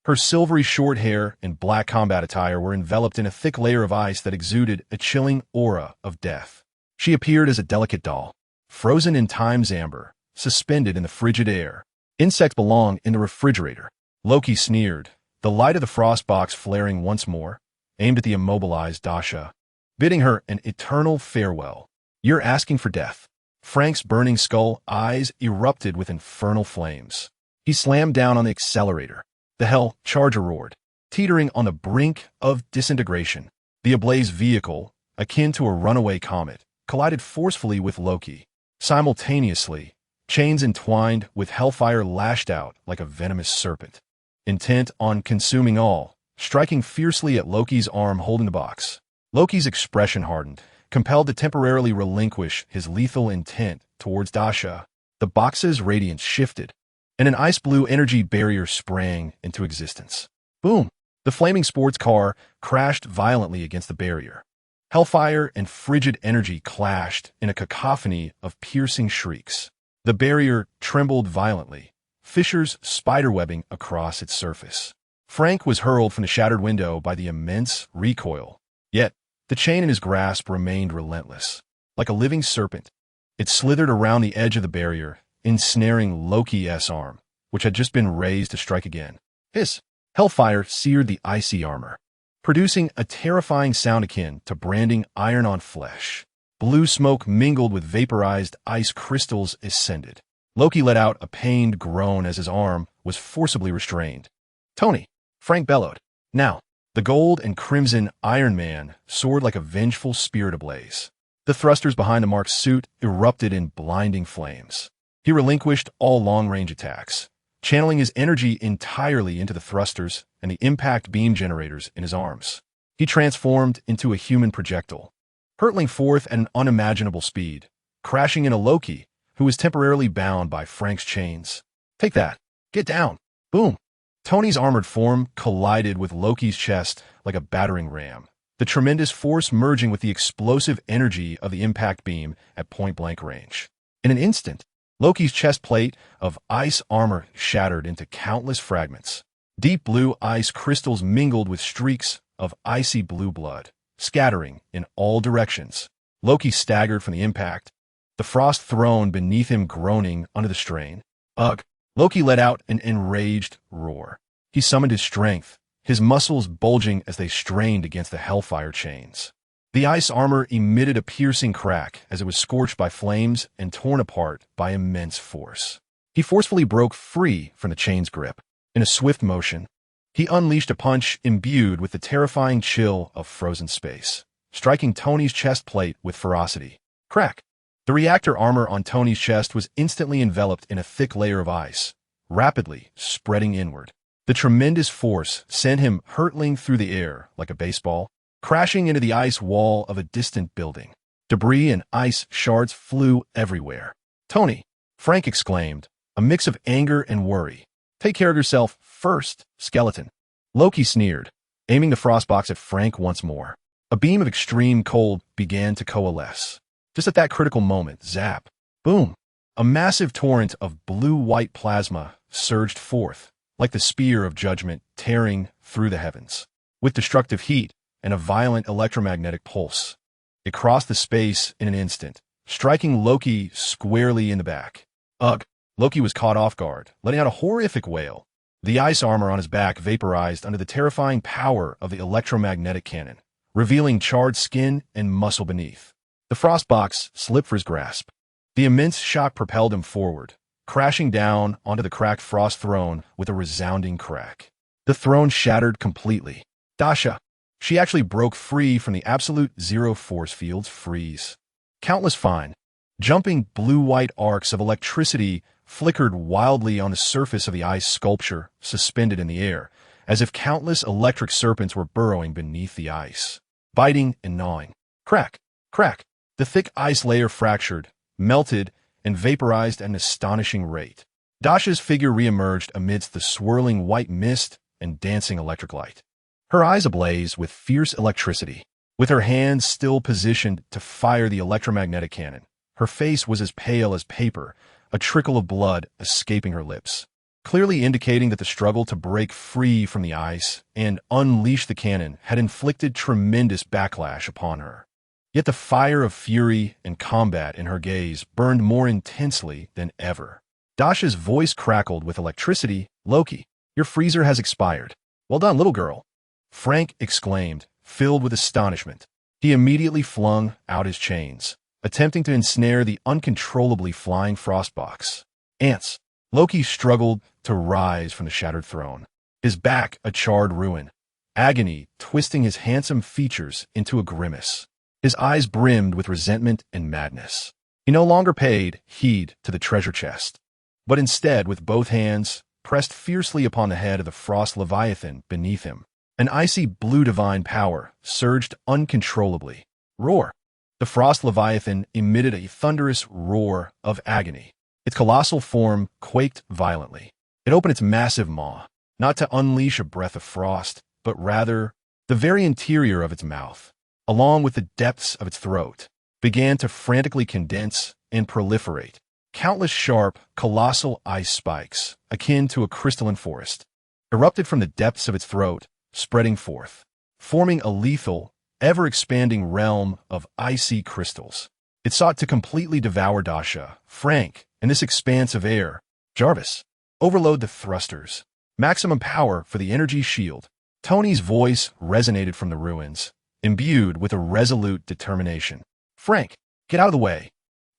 Her silvery short hair and black combat attire were enveloped in a thick layer of ice that exuded a chilling aura of death. She appeared as a delicate doll, frozen in time's amber, suspended in the frigid air. Insects belong in the refrigerator. Loki sneered, the light of the frost box flaring once more, aimed at the immobilized Dasha, bidding her an eternal farewell. "You're asking for death." Frank's burning skull eyes erupted with infernal flames. He slammed down on the accelerator. The Hell Charger roared, teetering on the brink of disintegration. The ablaze vehicle, akin to a runaway comet, collided forcefully with Loki. Simultaneously, chains entwined with hellfire lashed out like a venomous serpent, intent on consuming all, striking fiercely at Loki's arm holding the box. Loki's expression hardened, compelled to temporarily relinquish his lethal intent towards Dasha. The box's radiance shifted, and an ice-blue energy barrier sprang into existence. Boom! The flaming sports car crashed violently against the barrier. Hellfire and frigid energy clashed in a cacophony of piercing shrieks. The barrier trembled violently, fissures spiderwebbing across its surface. Frank was hurled from the shattered window by the immense recoil. Yet, the chain in his grasp remained relentless. Like a living serpent, it slithered around the edge of the barrier, ensnaring Loki's arm, which had just been raised to strike again. Hiss! Hellfire seared the icy armor, producing a terrifying sound akin to branding iron on flesh. Blue smoke mingled with vaporized ice crystals ascended. Loki let out a pained groan as his arm was forcibly restrained. "Tony!" Frank bellowed. Now, the gold and crimson Iron Man soared like a vengeful spirit ablaze. The thrusters behind the Mark's suit erupted in blinding flames. He relinquished all long-range attacks, channeling his energy entirely into the thrusters and the impact beam generators in his arms. He transformed into a human projectile, hurtling forth at an unimaginable speed, crashing into Loki, who was temporarily bound by Frank's chains. "Take that! Get down!" Boom! Tony's armored form collided with Loki's chest like a battering ram, the tremendous force merging with the explosive energy of the impact beam at point-blank range. In an instant, Loki's chest plate of ice armor shattered into countless fragments. Deep blue ice crystals mingled with streaks of icy blue blood, scattering in all directions. Loki staggered from the impact, the frost throne beneath him groaning under the strain. Ugh! Loki let out an enraged roar. He summoned his strength, his muscles bulging as they strained against the hellfire chains. The ice armor emitted a piercing crack as it was scorched by flames and torn apart by immense force. He forcefully broke free from the chain's grip. In a swift motion, he unleashed a punch imbued with the terrifying chill of frozen space, striking Tony's chest plate with ferocity. Crack! The reactor armor on Tony's chest was instantly enveloped in a thick layer of ice, rapidly spreading inward. The tremendous force sent him hurtling through the air like a baseball. crashing into the ice wall of a distant building. Debris and ice shards flew everywhere. "Tony!" Frank exclaimed, a mix of anger and worry. "Take care of yourself first, skeleton." Loki sneered, aiming the frostbox at Frank once more. A beam of extreme cold began to coalesce. Just at that critical moment, zap, boom, a massive torrent of blue-white plasma surged forth, like the spear of judgment tearing through the heavens. With destructive heat and a violent electromagnetic pulse, it crossed the space in an instant, striking Loki squarely in the back. Ugh! Loki was caught off guard, letting out a horrific wail. The ice armor on his back vaporized under the terrifying power of the electromagnetic cannon, revealing charred skin and muscle beneath. The frostbox slipped from his grasp. The immense shock propelled him forward, crashing down onto the cracked frost throne with a resounding crack. The throne shattered completely. Dasha! She actually broke free from the absolute zero force field's freeze. Countless fine, jumping blue-white arcs of electricity flickered wildly on the surface of the ice sculpture suspended in the air, as if countless electric serpents were burrowing beneath the ice, biting and gnawing. Crack! Crack! The thick ice layer fractured, melted, and vaporized at an astonishing rate. Dasha's figure reemerged amidst the swirling white mist and dancing electric light. Her eyes ablaze with fierce electricity. With her hands still positioned to fire the electromagnetic cannon, her face was as pale as paper, a trickle of blood escaping her lips, clearly indicating that the struggle to break free from the ice and unleash the cannon had inflicted tremendous backlash upon her. Yet the fire of fury and combat in her gaze burned more intensely than ever. Dasha's voice crackled with electricity. "Loki, your freezer has expired." "Well done, little girl," Frank exclaimed, filled with astonishment. He immediately flung out his chains, attempting to ensnare the uncontrollably flying frostbox. Ants! Loki struggled to rise from the shattered throne, his back a charred ruin, agony twisting his handsome features into a grimace. His eyes brimmed with resentment and madness. He no longer paid heed to the treasure chest, but instead, with both hands, pressed fiercely upon the head of the frost leviathan beneath him. An icy blue divine power surged uncontrollably. Roar! The frost leviathan emitted a thunderous roar of agony. Its colossal form quaked violently. It opened its massive maw, not to unleash a breath of frost, but rather the very interior of its mouth, along with the depths of its throat, began to frantically condense and proliferate. Countless sharp, colossal ice spikes, akin to a crystalline forest, erupted from the depths of its throat, spreading forth, forming a lethal, ever-expanding realm of icy crystals. It sought to completely devour Dasha, Frank, and this expanse of air. "Jarvis, overload the thrusters. Maximum power for the energy shield." Tony's voice resonated from the ruins, imbued with a resolute determination. "Frank, get out of the way."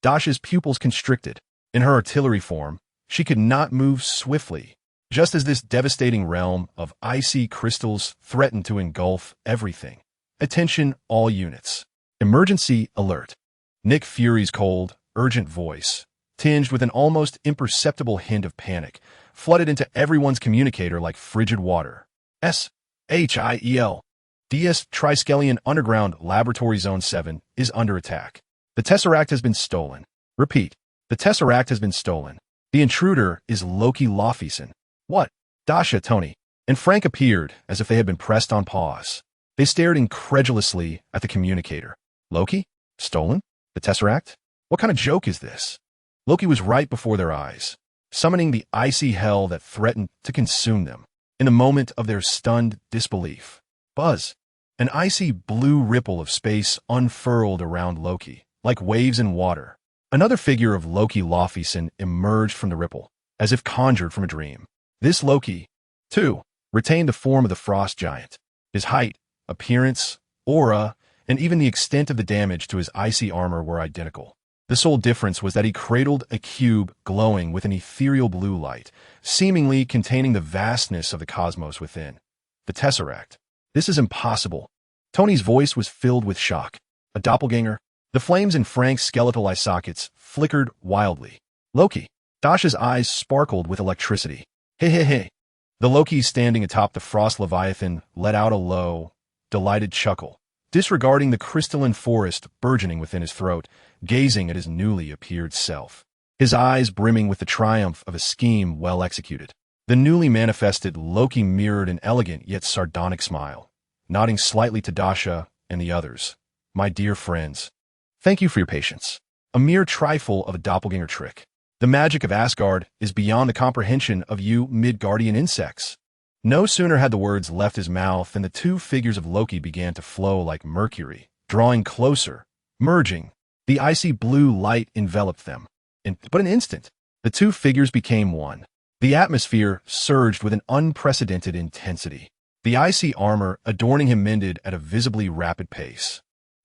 Dasha's pupils constricted. In her artillery form, she could not move swiftly, just as this devastating realm of icy crystals threatened to engulf everything. "Attention, all units. Emergency alert." Nick Fury's cold, urgent voice, tinged with an almost imperceptible hint of panic, flooded into everyone's communicator like frigid water. "SHIEL. DS Triskelion Underground Laboratory Zone 7 is under attack. The Tesseract has been stolen. Repeat, the Tesseract has been stolen. The intruder is Loki Laufeyson." "What?" Dasha, Tony, and Frank appeared as if they had been pressed on pause. They stared incredulously at the communicator. "Loki? Stolen? The Tesseract? What kind of joke is this?" Loki was right before their eyes, summoning the icy hell that threatened to consume them. In the moment of their stunned disbelief, buzz! An icy blue ripple of space unfurled around Loki, like waves in water. Another figure of Loki Laufeyson emerged from the ripple, as if conjured from a dream. This Loki, too, retained the form of the frost giant. His height, appearance, aura, and even the extent of the damage to his icy armor were identical. The sole difference was that he cradled a cube glowing with an ethereal blue light, seemingly containing the vastness of the cosmos within. "The Tesseract. This is impossible." Tony's voice was filled with shock. "A doppelganger?" The flames in Frank's skeletal eye sockets flickered wildly. "Loki." Dasha's eyes sparkled with electricity. "Hey, hey, hey." The Loki standing atop the frost leviathan let out a low, delighted chuckle, disregarding the crystalline forest burgeoning within his throat, gazing at his newly appeared self. His eyes brimming with the triumph of a scheme well executed. The newly manifested Loki mirrored an elegant yet sardonic smile, nodding slightly to Dasha and the others. My dear friends, thank you for your patience. A mere trifle of a doppelganger trick. The magic of Asgard is beyond the comprehension of you Midgardian insects. No sooner had the words left his mouth than the two figures of Loki began to flow like mercury, drawing closer, merging. The icy blue light enveloped them. In but an instant, the two figures became one. The atmosphere surged with an unprecedented intensity. The icy armor adorning him mended at a visibly rapid pace.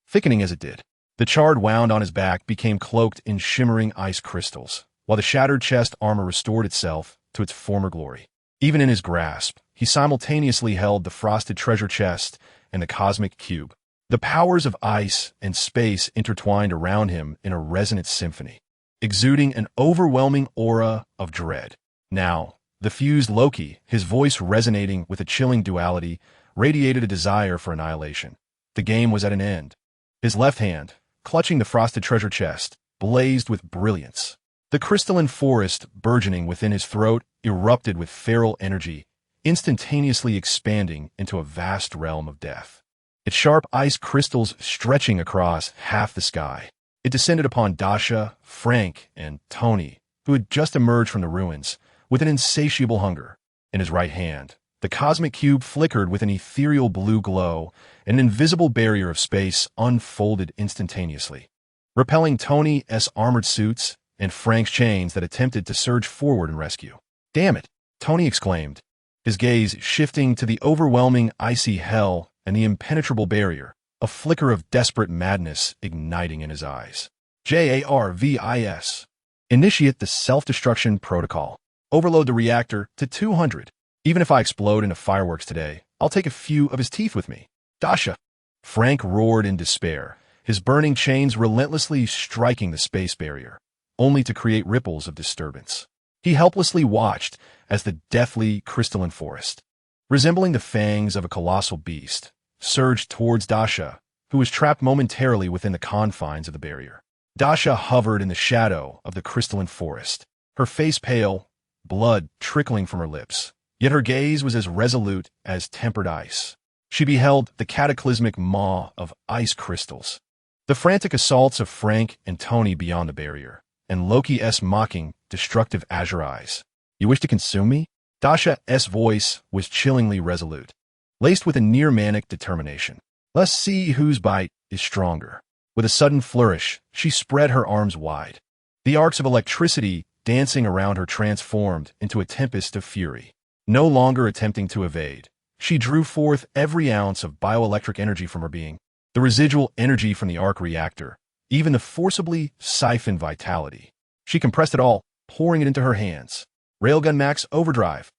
Thickening as it did, the charred wound on his back became cloaked in shimmering ice crystals, while the shattered chest armor restored itself to its former glory. Even in his grasp, he simultaneously held the frosted treasure chest and the cosmic cube. The powers of ice and space intertwined around him in a resonant symphony, exuding an overwhelming aura of dread. Now, the fused Loki, his voice resonating with a chilling duality, radiated a desire for annihilation. The game was at an end. His left hand, clutching the frosted treasure chest, blazed with brilliance. The crystalline forest burgeoning within his throat erupted with feral energy, instantaneously expanding into a vast realm of death. Its sharp ice crystals stretching across half the sky. It descended upon Dasha, Frank, and Tony, who had just emerged from the ruins, with an insatiable hunger. In his right hand, the cosmic cube flickered with an ethereal blue glow, and an invisible barrier of space unfolded instantaneously, repelling Tony's armored suits and Frank's chains that attempted to surge forward and rescue. Damn it, Tony exclaimed, his gaze shifting to the overwhelming icy hell and the impenetrable barrier, a flicker of desperate madness igniting in his eyes. JARVIS. Initiate the self-destruction protocol. Overload the reactor to 200. Even if I explode into fireworks today, I'll take a few of his teeth with me. Dasha. Frank roared in despair, his burning chains relentlessly striking the space barrier, only to create ripples of disturbance. He helplessly watched as the deathly crystalline forest, resembling the fangs of a colossal beast, surged towards Dasha, who was trapped momentarily within the confines of the barrier. Dasha hovered in the shadow of the crystalline forest, her face pale, blood trickling from her lips, yet her gaze was as resolute as tempered ice. She beheld the cataclysmic maw of ice crystals, the frantic assaults of Frank and Tony beyond the barrier, and Loki's mocking, destructive azure eyes. You wish to consume me? Dasha's voice was chillingly resolute, laced with a near-manic determination. Let's see whose bite is stronger. With a sudden flourish, she spread her arms wide. The arcs of electricity dancing around her transformed into a tempest of fury. No longer attempting to evade, she drew forth every ounce of bioelectric energy from her being, the residual energy from the arc reactor, even the forcibly siphoned vitality. She compressed it all, pouring it into her hands. Railgun Max Overdrive.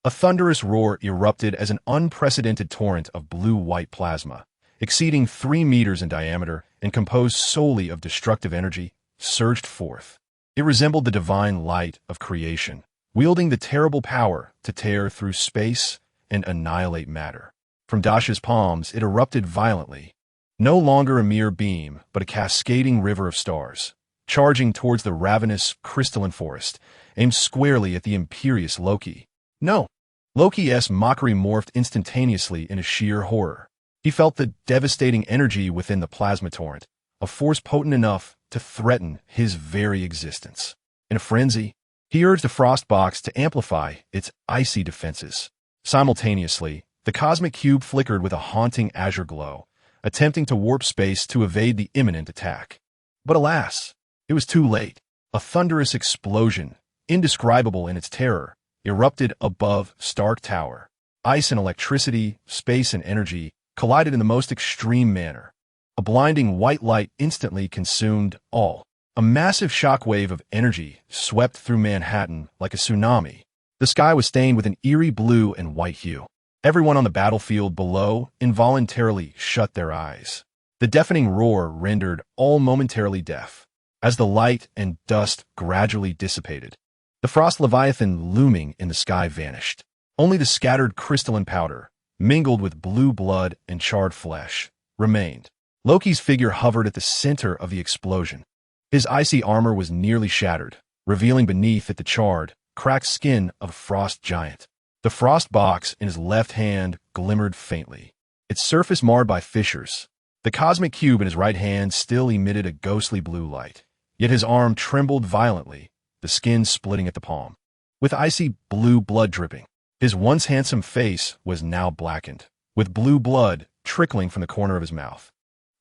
A thunderous roar erupted as an unprecedented torrent of blue-white plasma, exceeding 3 meters in diameter and composed solely of destructive energy, surged forth. It resembled the divine light of creation, wielding the terrible power to tear through space and annihilate matter. From Dasha's palms, it erupted violently, no longer a mere beam, but a cascading river of stars, charging towards the ravenous crystalline forest, aimed squarely at the imperious Loki. No! Loki's mockery morphed instantaneously into sheer horror. He felt the devastating energy within the plasma torrent, a force potent enough to threaten his very existence. In a frenzy, he urged the frost box to amplify its icy defenses. Simultaneously, the cosmic cube flickered with a haunting azure glow, attempting to warp space to evade the imminent attack. But alas, it was too late. A thunderous explosion, indescribable in its terror, erupted above Stark Tower. Ice and electricity, space and energy collided in the most extreme manner. A blinding white light instantly consumed all. A massive shockwave of energy swept through Manhattan like a tsunami. The sky was stained with an eerie blue and white hue. Everyone on the battlefield below involuntarily shut their eyes. The deafening roar rendered all momentarily deaf. As the light and dust gradually dissipated, the frost leviathan looming in the sky vanished. Only the scattered crystalline powder, mingled with blue blood and charred flesh, remained. Loki's figure hovered at the center of the explosion. His icy armor was nearly shattered, revealing beneath it the charred, cracked skin of a frost giant. The frost box in his left hand glimmered faintly, its surface marred by fissures. The cosmic cube in his right hand still emitted a ghostly blue light, yet his arm trembled violently, the skin splitting at the palm. With icy blue blood dripping, his once handsome face was now blackened, with blue blood trickling from the corner of his mouth,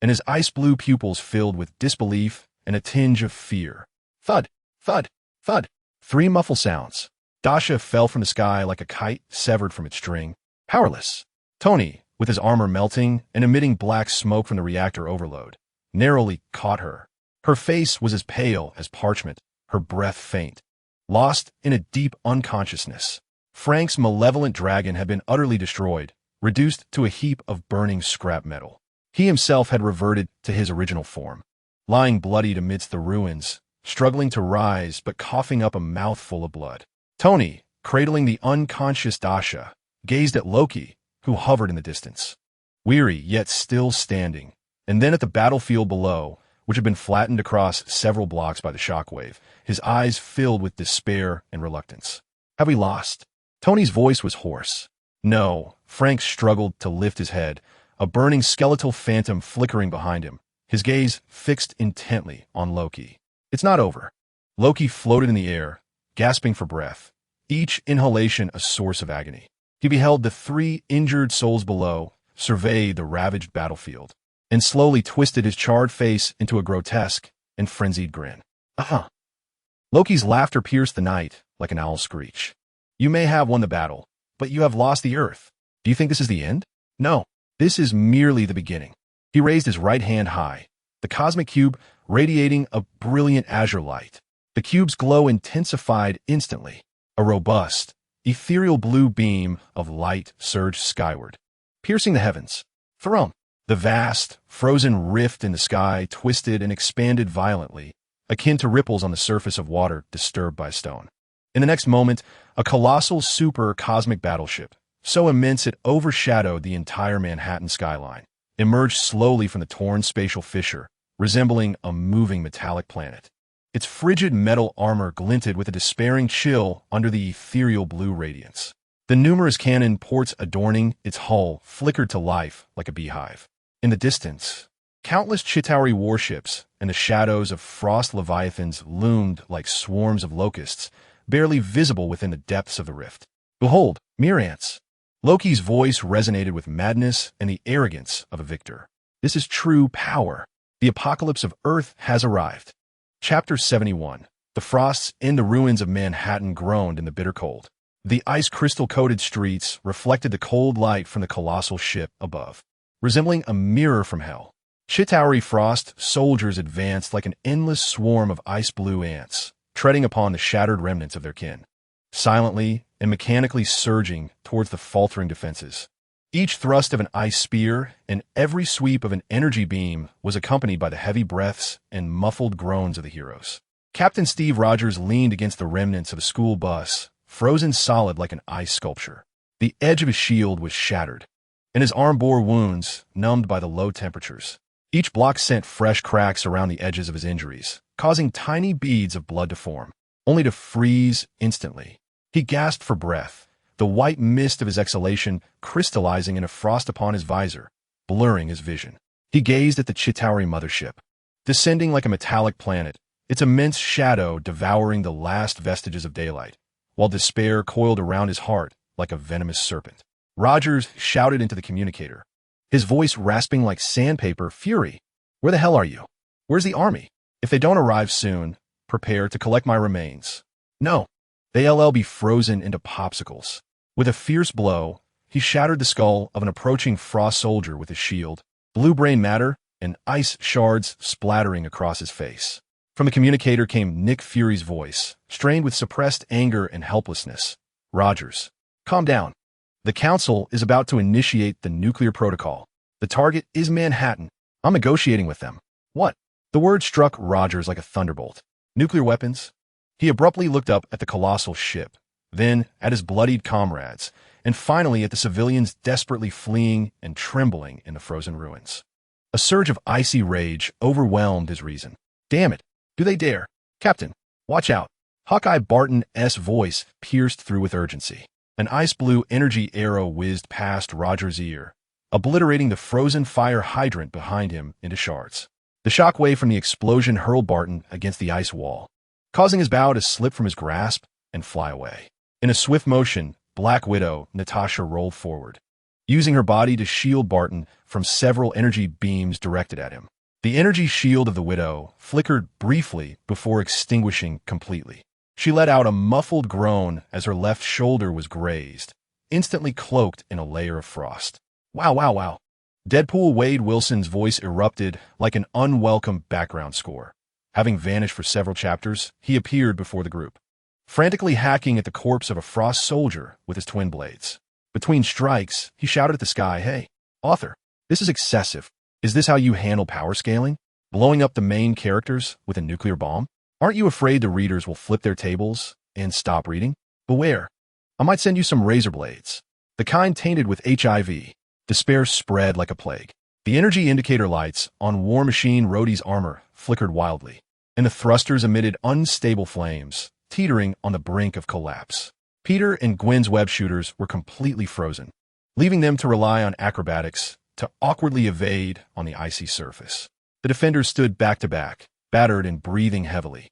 and his ice-blue pupils filled with disbelief and a tinge of fear. Thud, thud, thud. 3 muffled sounds. Dasha fell from the sky like a kite severed from its string, powerless. Tony, with his armor melting and emitting black smoke from the reactor overload, narrowly caught her. Her face was as pale as parchment, her breath faint, lost in a deep unconsciousness. Frank's malevolent dragon had been utterly destroyed, reduced to a heap of burning scrap metal. He himself had reverted to his original form, lying bloodied amidst the ruins, struggling to rise but coughing up a mouthful of blood. Tony, cradling the unconscious Dasha, gazed at Loki, who hovered in the distance, weary yet still standing, and then at the battlefield below, which had been flattened across several blocks by the shockwave, his eyes filled with despair and reluctance. Have we lost? Tony's voice was hoarse. No. Frank struggled to lift his head, a burning skeletal phantom flickering behind him, his gaze fixed intently on Loki. It's not over. Loki floated in the air, gasping for breath, each inhalation a source of agony. He beheld the 3 injured souls below survey the ravaged battlefield, and slowly twisted his charred face into a grotesque and frenzied grin. Loki's laughter pierced the night like an owl's screech. You may have won the battle, but you have lost the Earth. Do you think this is the end? No, this is merely the beginning. He raised his right hand high, the cosmic cube radiating a brilliant azure light. The cube's glow intensified instantly. A robust, ethereal blue beam of light surged skyward, piercing the heavens. Thrum! The vast, frozen rift in the sky twisted and expanded violently, akin to ripples on the surface of water disturbed by a stone. In the next moment, a colossal super-cosmic battleship, so immense it overshadowed the entire Manhattan skyline, emerged slowly from the torn spatial fissure, resembling a moving metallic planet. Its frigid metal armor glinted with a despairing chill under the ethereal blue radiance. The numerous cannon ports adorning its hull flickered to life like a beehive. In the distance, countless Chitauri warships and the shadows of frost leviathans loomed like swarms of locusts, barely visible within the depths of the rift. Behold, mere ants! Loki's voice resonated with madness and the arrogance of a victor. This is true power. The apocalypse of Earth has arrived. Chapter 71. The frosts in the ruins of Manhattan groaned in the bitter cold. The ice crystal-coated streets reflected the cold light from the colossal ship above, resembling a mirror from hell. Chitauri frost soldiers advanced like an endless swarm of ice-blue ants, treading upon the shattered remnants of their kin, silently and mechanically surging towards the faltering defenses. Each thrust of an ice spear and every sweep of an energy beam was accompanied by the heavy breaths and muffled groans of the heroes. Captain Steve Rogers leaned against the remnants of a school bus, frozen solid like an ice sculpture. The edge of his shield was shattered, and his arm bore wounds numbed by the low temperatures. Each block sent fresh cracks around the edges of his injuries, causing tiny beads of blood to form, only to freeze instantly. He gasped for breath, the white mist of his exhalation crystallizing in a frost upon his visor, blurring his vision. He gazed at the Chitauri mothership, descending like a metallic planet, its immense shadow devouring the last vestiges of daylight, while despair coiled around his heart like a venomous serpent. Rogers shouted into the communicator, his voice rasping like sandpaper fury. Where the hell are you? Where's the army? If they don't arrive soon, prepare to collect my remains. No, they'll be frozen into popsicles. With a fierce blow, he shattered the skull of an approaching frost soldier with his shield, blue brain matter and ice shards splattering across his face. From the communicator came Nick Fury's voice, strained with suppressed anger and helplessness. Rogers, calm down. The Council is about to initiate the nuclear protocol. The target is Manhattan. I'm negotiating with them. What? The word struck Rogers like a thunderbolt. Nuclear weapons? He abruptly looked up at the colossal ship, then at his bloodied comrades, and finally at the civilians desperately fleeing and trembling in the frozen ruins. A surge of icy rage overwhelmed his reason. Damn it! Do they dare? Captain, watch out! Hawkeye Barton's voice pierced through with urgency. An ice-blue energy arrow whizzed past Roger's ear, obliterating the frozen fire hydrant behind him into shards. The shockwave from the explosion hurled Barton against the ice wall, causing his bow to slip from his grasp and fly away. In a swift motion, Black Widow Natasha rolled forward, using her body to shield Barton from several energy beams directed at him. The energy shield of the Widow flickered briefly before extinguishing completely. She let out a muffled groan as her left shoulder was grazed, instantly cloaked in a layer of frost. Wow, wow, wow. Deadpool Wade Wilson's voice erupted like an unwelcome background score. Having vanished for several chapters, he appeared before the group, frantically hacking at the corpse of a frost soldier with his twin blades. Between strikes, he shouted at the sky, "Hey, author, this is excessive. Is this how you handle power scaling? Blowing up the main characters with a nuclear bomb? Aren't you afraid the readers will flip their tables and stop reading? Beware. I might send you some razor blades, the kind tainted with HIV. Despair spread like a plague. The energy indicator lights on War Machine Rhodey's armor flickered wildly, and the thrusters emitted unstable flames, teetering on the brink of collapse. Peter and Gwen's web shooters were completely frozen, leaving them to rely on acrobatics to awkwardly evade on the icy surface. The defenders stood back to back, battered and breathing heavily.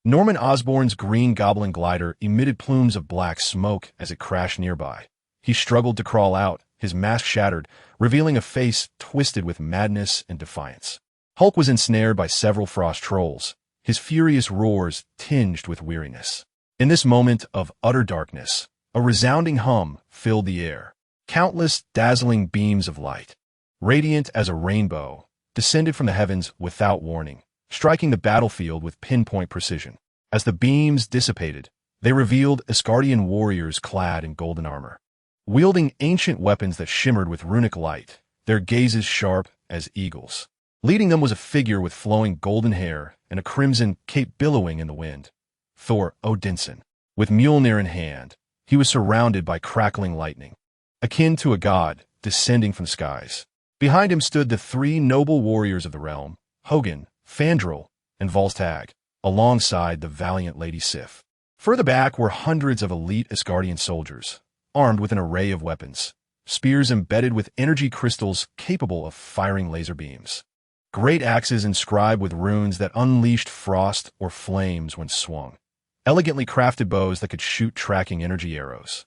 Norman Osborn's Green Goblin glider emitted plumes of black smoke as it crashed nearby. He struggled to crawl out, his mask shattered, revealing a face twisted with madness and defiance. Hulk was ensnared by several frost trolls, his furious roars tinged with weariness. In this moment of utter darkness, a resounding hum filled the air. Countless dazzling beams of light, radiant as a rainbow, descended from the heavens without warning, striking the battlefield with pinpoint precision. As the beams dissipated, they revealed Asgardian warriors clad in golden armor, wielding ancient weapons that shimmered with runic light, their gazes sharp as eagles. Leading them was a figure with flowing golden hair and a crimson cape billowing in the wind. Thor Odinson. With Mjolnir in hand, he was surrounded by crackling lightning, akin to a god descending from the skies. Behind him stood the three noble warriors of the realm, Hogun, Fandral, and Volstagg, alongside the valiant Lady Sif. Further back were hundreds of elite Asgardian soldiers, armed with an array of weapons, spears embedded with energy crystals capable of firing laser beams, great axes inscribed with runes that unleashed frost or flames when swung, elegantly crafted bows that could shoot tracking energy arrows,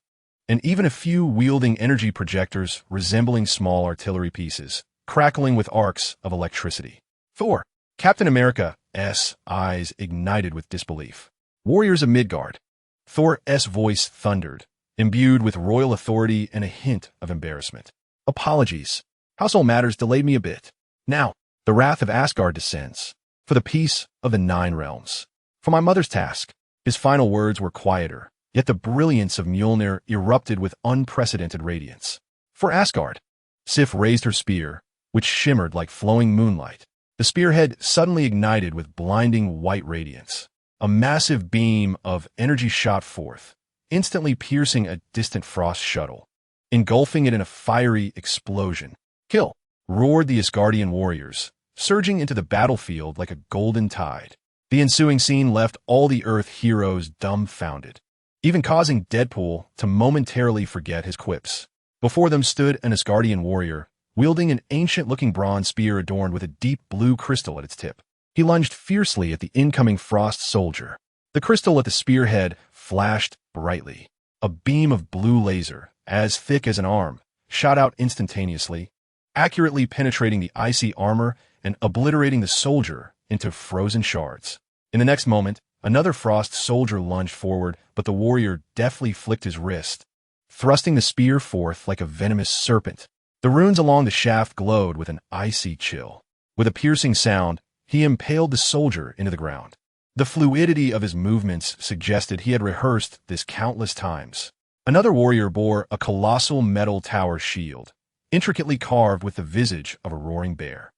and even a few wielding energy projectors resembling small artillery pieces, crackling with arcs of electricity. Thor. Captain America's eyes ignited with disbelief. Warriors of Midgard. Thor's voice thundered, imbued with royal authority and a hint of embarrassment. Apologies. Household matters delayed me a bit. Now, the wrath of Asgard descends, for the peace of the Nine Realms. For my mother's task. His final words were quieter, yet the brilliance of Mjolnir erupted with unprecedented radiance. For Asgard. Sif raised her spear, which shimmered like flowing moonlight. The spearhead suddenly ignited with blinding white radiance. A massive beam of energy shot forth, instantly piercing a distant frost shuttle, engulfing it in a fiery explosion. Kill! Roared the Asgardian warriors, surging into the battlefield like a golden tide. The ensuing scene left all the Earth heroes dumbfounded, even causing Deadpool to momentarily forget his quips. Before them stood an Asgardian warrior, wielding an ancient-looking bronze spear adorned with a deep blue crystal at its tip. He lunged fiercely at the incoming frost soldier. The crystal at the spearhead flashed brightly. A beam of blue laser, as thick as an arm, shot out instantaneously, accurately penetrating the icy armor and obliterating the soldier into frozen shards. In the next moment, another frost soldier lunged forward, but the warrior deftly flicked his wrist, thrusting the spear forth like a venomous serpent. The runes along the shaft glowed with an icy chill. With a piercing sound, he impaled the soldier into the ground. The fluidity of his movements suggested he had rehearsed this countless times. Another warrior bore a colossal metal tower shield, intricately carved with the visage of a roaring bear.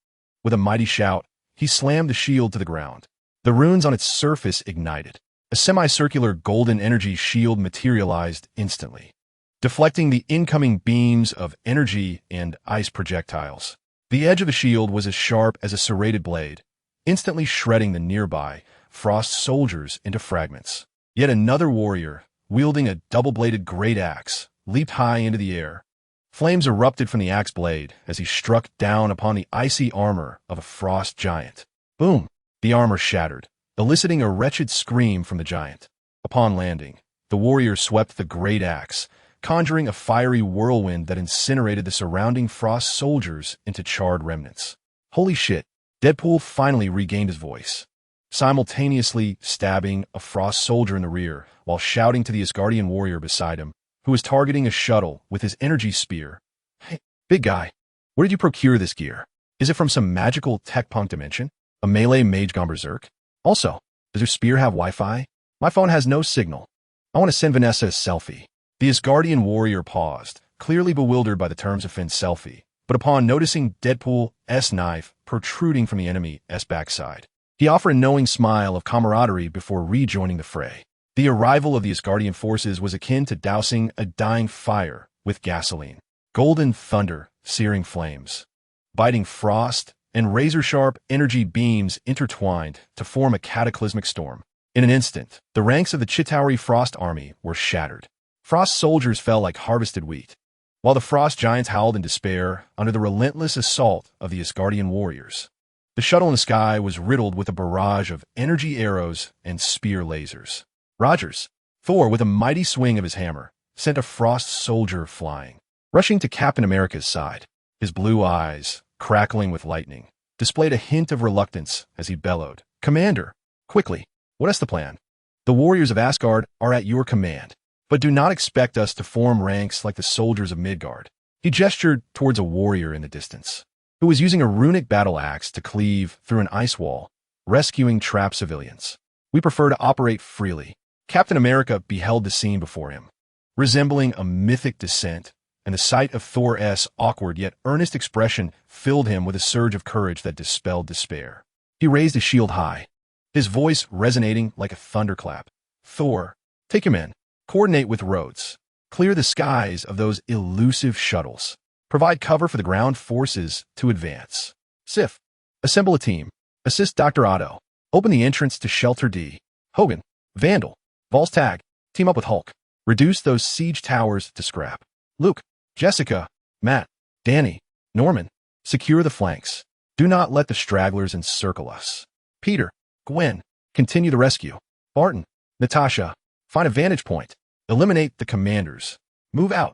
With a mighty shout, he slammed the shield to the ground. The runes on its surface ignited. A semicircular golden energy shield materialized instantly, deflecting the incoming beams of energy and ice projectiles. The The edge of the shield was as sharp as a serrated blade, instantly shredding the nearby frost soldiers into fragments. Yet another warrior, wielding a double-bladed great axe, leaped high into the air. Flames erupted from the axe blade as he struck down upon the icy armor of a frost giant. Boom! The armor shattered, eliciting a wretched scream from the giant. Upon landing, the warrior swept the great axe, conjuring a fiery whirlwind that incinerated the surrounding frost soldiers into charred remnants. Holy shit! Deadpool finally regained his voice, simultaneously stabbing a frost soldier in the rear while shouting to the Asgardian warrior beside him, who was targeting a shuttle with his energy spear. Hey, big guy, where did you procure this gear? Is it from some magical tech-punk dimension? A melee mage gone berserk? Also, does your spear have Wi-Fi? My phone has no signal. I want to send Vanessa a selfie. The Asgardian warrior paused, clearly bewildered by the terms of Finn's selfie, but upon noticing Deadpool's knife protruding from the enemy's backside, he offered a knowing smile of camaraderie before rejoining the fray. The arrival of the Asgardian forces was akin to dousing a dying fire with gasoline. Golden thunder, searing flames, biting frost, and razor-sharp energy beams intertwined to form a cataclysmic storm. In an instant, the ranks of the Chitauri Frost army were shattered. Frost soldiers fell like harvested wheat, while the frost giants howled in despair under the relentless assault of the Asgardian warriors. The shuttle in the sky was riddled with a barrage of energy arrows and spear lasers. Rogers, Thor, with a mighty swing of his hammer, sent a frost soldier flying. Rushing to Captain America's side, his blue eyes, crackling with lightning, displayed a hint of reluctance as he bellowed, "Commander, quickly, what is the plan? The warriors of Asgard are at your command, but do not expect us to form ranks like the soldiers of Midgard." He gestured towards a warrior in the distance, who was using a runic battle axe to cleave through an ice wall, rescuing trapped civilians. "We prefer to operate freely." Captain America beheld the scene before him, resembling a mythic descent, and the sight of Thor's awkward yet earnest expression filled him with a surge of courage that dispelled despair. He raised his shield high, his voice resonating like a thunderclap. "Thor, take him in. Coordinate with Rhodes. Clear the skies of those elusive shuttles. Provide cover for the ground forces to advance. Sif, assemble a team. Assist Dr. Otto. Open the entrance to Shelter D. Hogan, Vandal, Volstagg, team up with Hulk. Reduce those siege towers to scrap. Luke, Jessica, Matt, Danny, Norman, secure the flanks. Do not let the stragglers encircle us. Peter, Gwen, continue the rescue. Barton, Natasha, find a vantage point. Eliminate the commanders. Move out.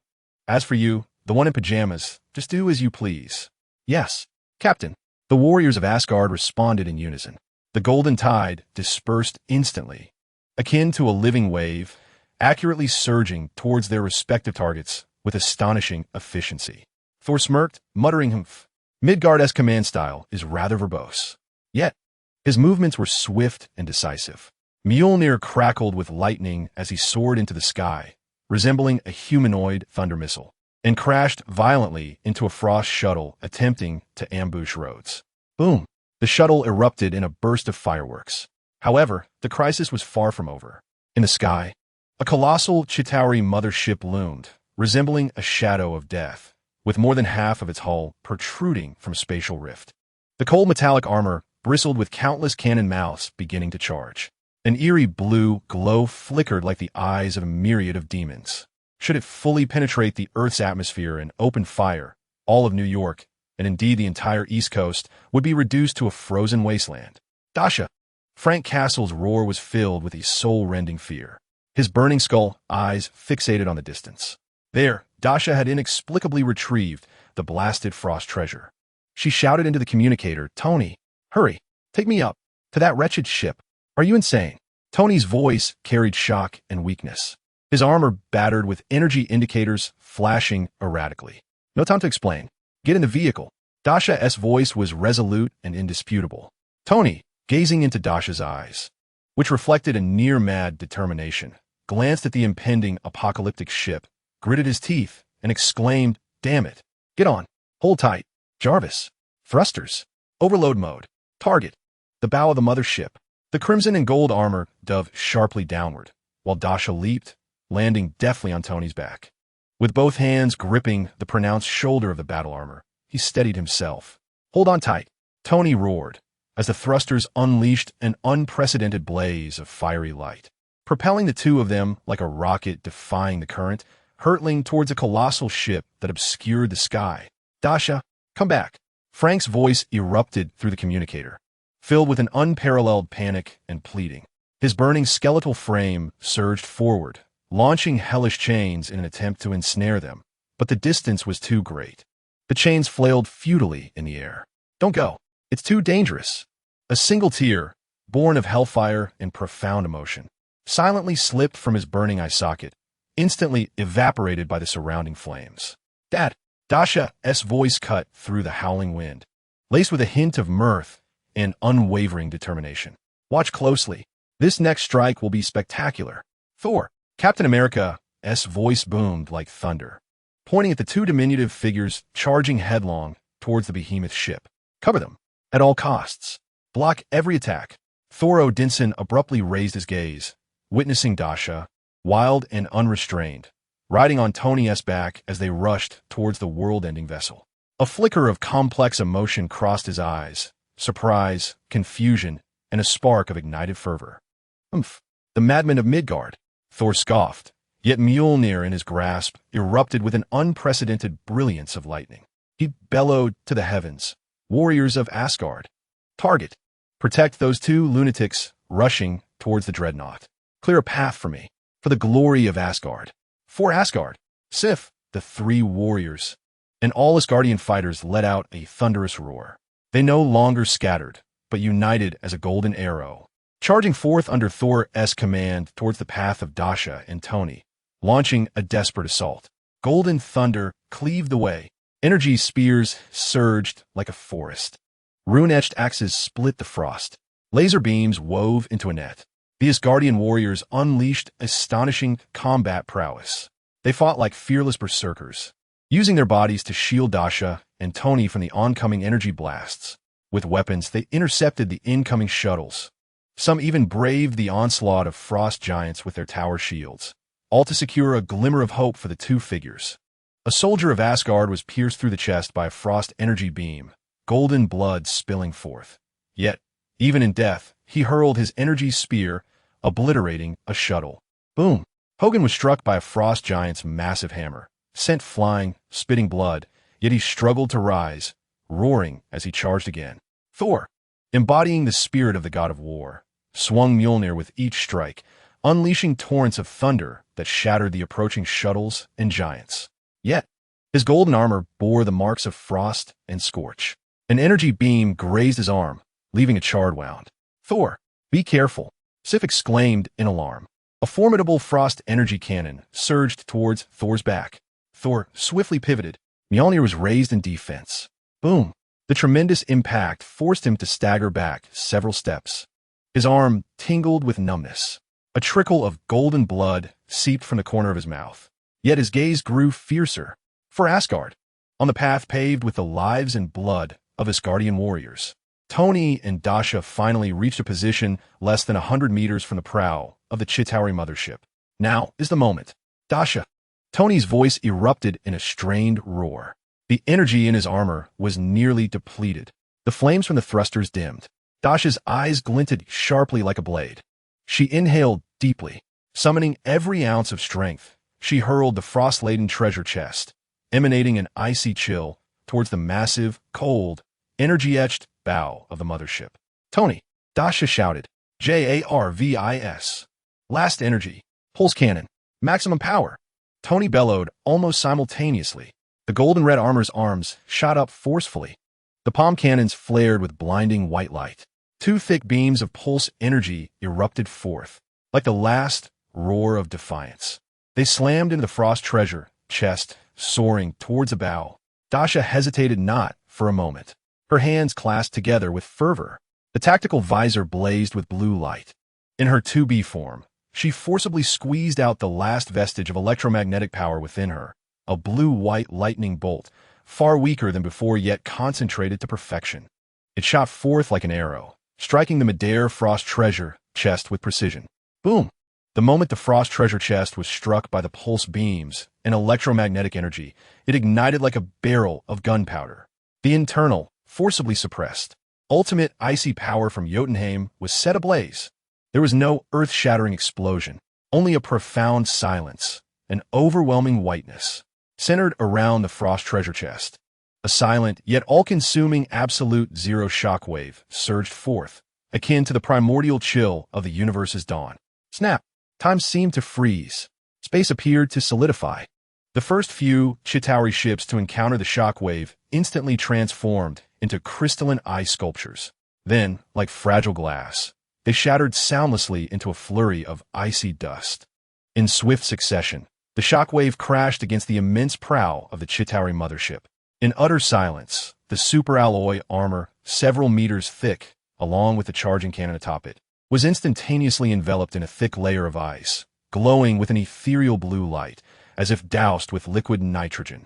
As for you, the one in pajamas, just do as you please." "Yes, Captain." The warriors of Asgard responded in unison. The golden tide dispersed instantly, akin to a living wave, accurately surging towards their respective targets with astonishing efficiency. Thor smirked, muttering, "Humph. Midgard's command style is rather verbose." Yet, his movements were swift and decisive. Mjolnir crackled with lightning as he soared into the sky, resembling a humanoid thunder missile, and crashed violently into a frost shuttle attempting to ambush Rhodes. Boom! The shuttle erupted in a burst of fireworks. However, the crisis was far from over. In the sky, a colossal Chitauri mothership loomed, resembling a shadow of death, with more than half of its hull protruding from a spatial rift. The cold metallic armor bristled with countless cannon mouths beginning to charge. An eerie blue glow flickered like the eyes of a myriad of demons. Should it fully penetrate the Earth's atmosphere and open fire, all of New York, and indeed the entire East Coast, would be reduced to a frozen wasteland. Dasha! Frank Castle's roar was filled with a soul-rending fear, his burning skull eyes fixated on the distance. There, Dasha had inexplicably retrieved the blasted frost treasure. She shouted into the communicator, "Tony, hurry, take me up, to that wretched ship. Are you insane?" Tony's voice carried shock and weakness, his armor battered with energy indicators flashing erratically. "No time to explain. Get in the vehicle." Dasha's voice was resolute and indisputable. Tony, gazing into Dasha's eyes, which reflected a near-mad determination, glanced at the impending apocalyptic ship, gritted his teeth, and exclaimed, "Damn it. Get on. Hold tight. Jarvis. Thrusters. Overload mode. Target. The bow of the mothership." The crimson and gold armor dove sharply downward, while Dasha leaped, landing deftly on Tony's back. With both hands gripping the pronounced shoulder of the battle armor, he steadied himself, Hold on tight, Tony roared, as the thrusters unleashed an unprecedented blaze of fiery light, propelling the two of them like a rocket defying the current, hurtling towards a colossal ship that obscured the sky. Dasha, come back. Frank's voice erupted through the communicator, filled with an unparalleled panic and pleading. His burning skeletal frame surged forward, launching hellish chains in an attempt to ensnare them, but the distance was too great. The chains flailed futilely in the air. Don't go. It's too dangerous. A single tear, born of hellfire and profound emotion, silently slipped from his burning eye socket, instantly evaporated by the surrounding flames. Dad! Dasha's voice cut through the howling wind, laced with a hint of mirth and unwavering determination. Watch closely. This next strike will be spectacular. Thor! Captain America's voice boomed like thunder, pointing at the two diminutive figures charging headlong towards the behemoth ship. Cover them, at all costs. Block every attack. Thor Odinson abruptly raised his gaze, witnessing Dasha, wild and unrestrained, riding on Tony's back as they rushed towards the world-ending vessel. A flicker of complex emotion crossed his eyes, surprise, confusion, and a spark of ignited fervor. The madman of Midgard, Thor scoffed, yet Mjolnir in his grasp erupted with an unprecedented brilliance of lightning. He bellowed to the heavens, warriors of Asgard. Target. Protect those two lunatics rushing towards the dreadnought. Clear a path for me, for the glory of Asgard. For Asgard. Sif, the three warriors, and all Asgardian fighters let out a thunderous roar. They no longer scattered, but united as a golden arrow, charging forth under Thor's command towards the path of Dasha and Tony, launching a desperate assault. Golden thunder cleaved the way. Energy spears surged like a forest. Rune-etched axes split the frost. Laser beams wove into a net. The Asgardian warriors unleashed astonishing combat prowess. They fought like fearless berserkers, using their bodies to shield Dasha and Tony from the oncoming energy blasts. With weapons, they intercepted the incoming shuttles. Some even braved the onslaught of frost giants with their tower shields, all to secure a glimmer of hope for the two figures. A soldier of Asgard was pierced through the chest by a frost energy beam, golden blood spilling forth. Yet, even in death, he hurled his energy spear, obliterating a shuttle. Boom! Hogan was struck by a frost giant's massive hammer, sent flying, spitting blood, yet he struggled to rise, roaring as he charged again. Thor, embodying the spirit of the god of war, swung Mjolnir with each strike, unleashing torrents of thunder that shattered the approaching shuttles and giants. Yet, his golden armor bore the marks of frost and scorch. An energy beam grazed his arm, leaving a charred wound. Thor, be careful, Sif exclaimed in alarm. A formidable frost energy cannon surged towards Thor's back. Thor swiftly pivoted. Mjolnir was raised in defense. Boom! The tremendous impact forced him to stagger back several steps. His arm tingled with numbness. A trickle of golden blood seeped from the corner of his mouth. Yet his gaze grew fiercer. For Asgard, on the path paved with the lives and blood of Asgardian warriors. Tony and Dasha finally reached a position less than 100 meters from the prow of the Chitauri mothership. Now is the moment. Dasha. Tony's voice erupted in a strained roar. The energy in his armor was nearly depleted. The flames from the thrusters dimmed. Dasha's eyes glinted sharply like a blade. She inhaled deeply. Summoning every ounce of strength, she hurled the frost-laden treasure chest, emanating an icy chill towards the massive, cold, energy-etched bow of the mothership. Tony, Dasha shouted. JARVIS. Last energy. Pulse cannon. Maximum power. Tony bellowed almost simultaneously. The golden red armor's arms shot up forcefully. The palm cannons flared with blinding white light. Two thick beams of pulse energy erupted forth, like the last roar of defiance. They slammed into the frost treasure chest, soaring towards the bow. Dasha hesitated not for a moment, her hands clasped together with fervor. The tactical visor blazed with blue light. In her 2B form, she forcibly squeezed out the last vestige of electromagnetic power within her, a blue-white lightning bolt, far weaker than before yet concentrated to perfection. It shot forth like an arrow, striking the midair frost treasure chest with precision. Boom! The moment the frost treasure chest was struck by the pulse beams and electromagnetic energy, it ignited like a barrel of gunpowder. The internal, forcibly suppressed. Ultimate icy power from Jotunheim was set ablaze. There was no earth-shattering explosion, only a profound silence, an overwhelming whiteness, centered around the frost treasure chest. A silent, yet all-consuming absolute zero shockwave surged forth, akin to the primordial chill of the universe's dawn. Snap! Time seemed to freeze. Space appeared to solidify. The first few Chitauri ships to encounter the shockwave instantly transformed into crystalline ice sculptures. Then, like fragile glass, they shattered soundlessly into a flurry of icy dust. In swift succession, the shockwave crashed against the immense prow of the Chitauri mothership. In utter silence, the superalloy armor, several meters thick, along with the charging cannon atop it, was instantaneously enveloped in a thick layer of ice, glowing with an ethereal blue light, as if doused with liquid nitrogen.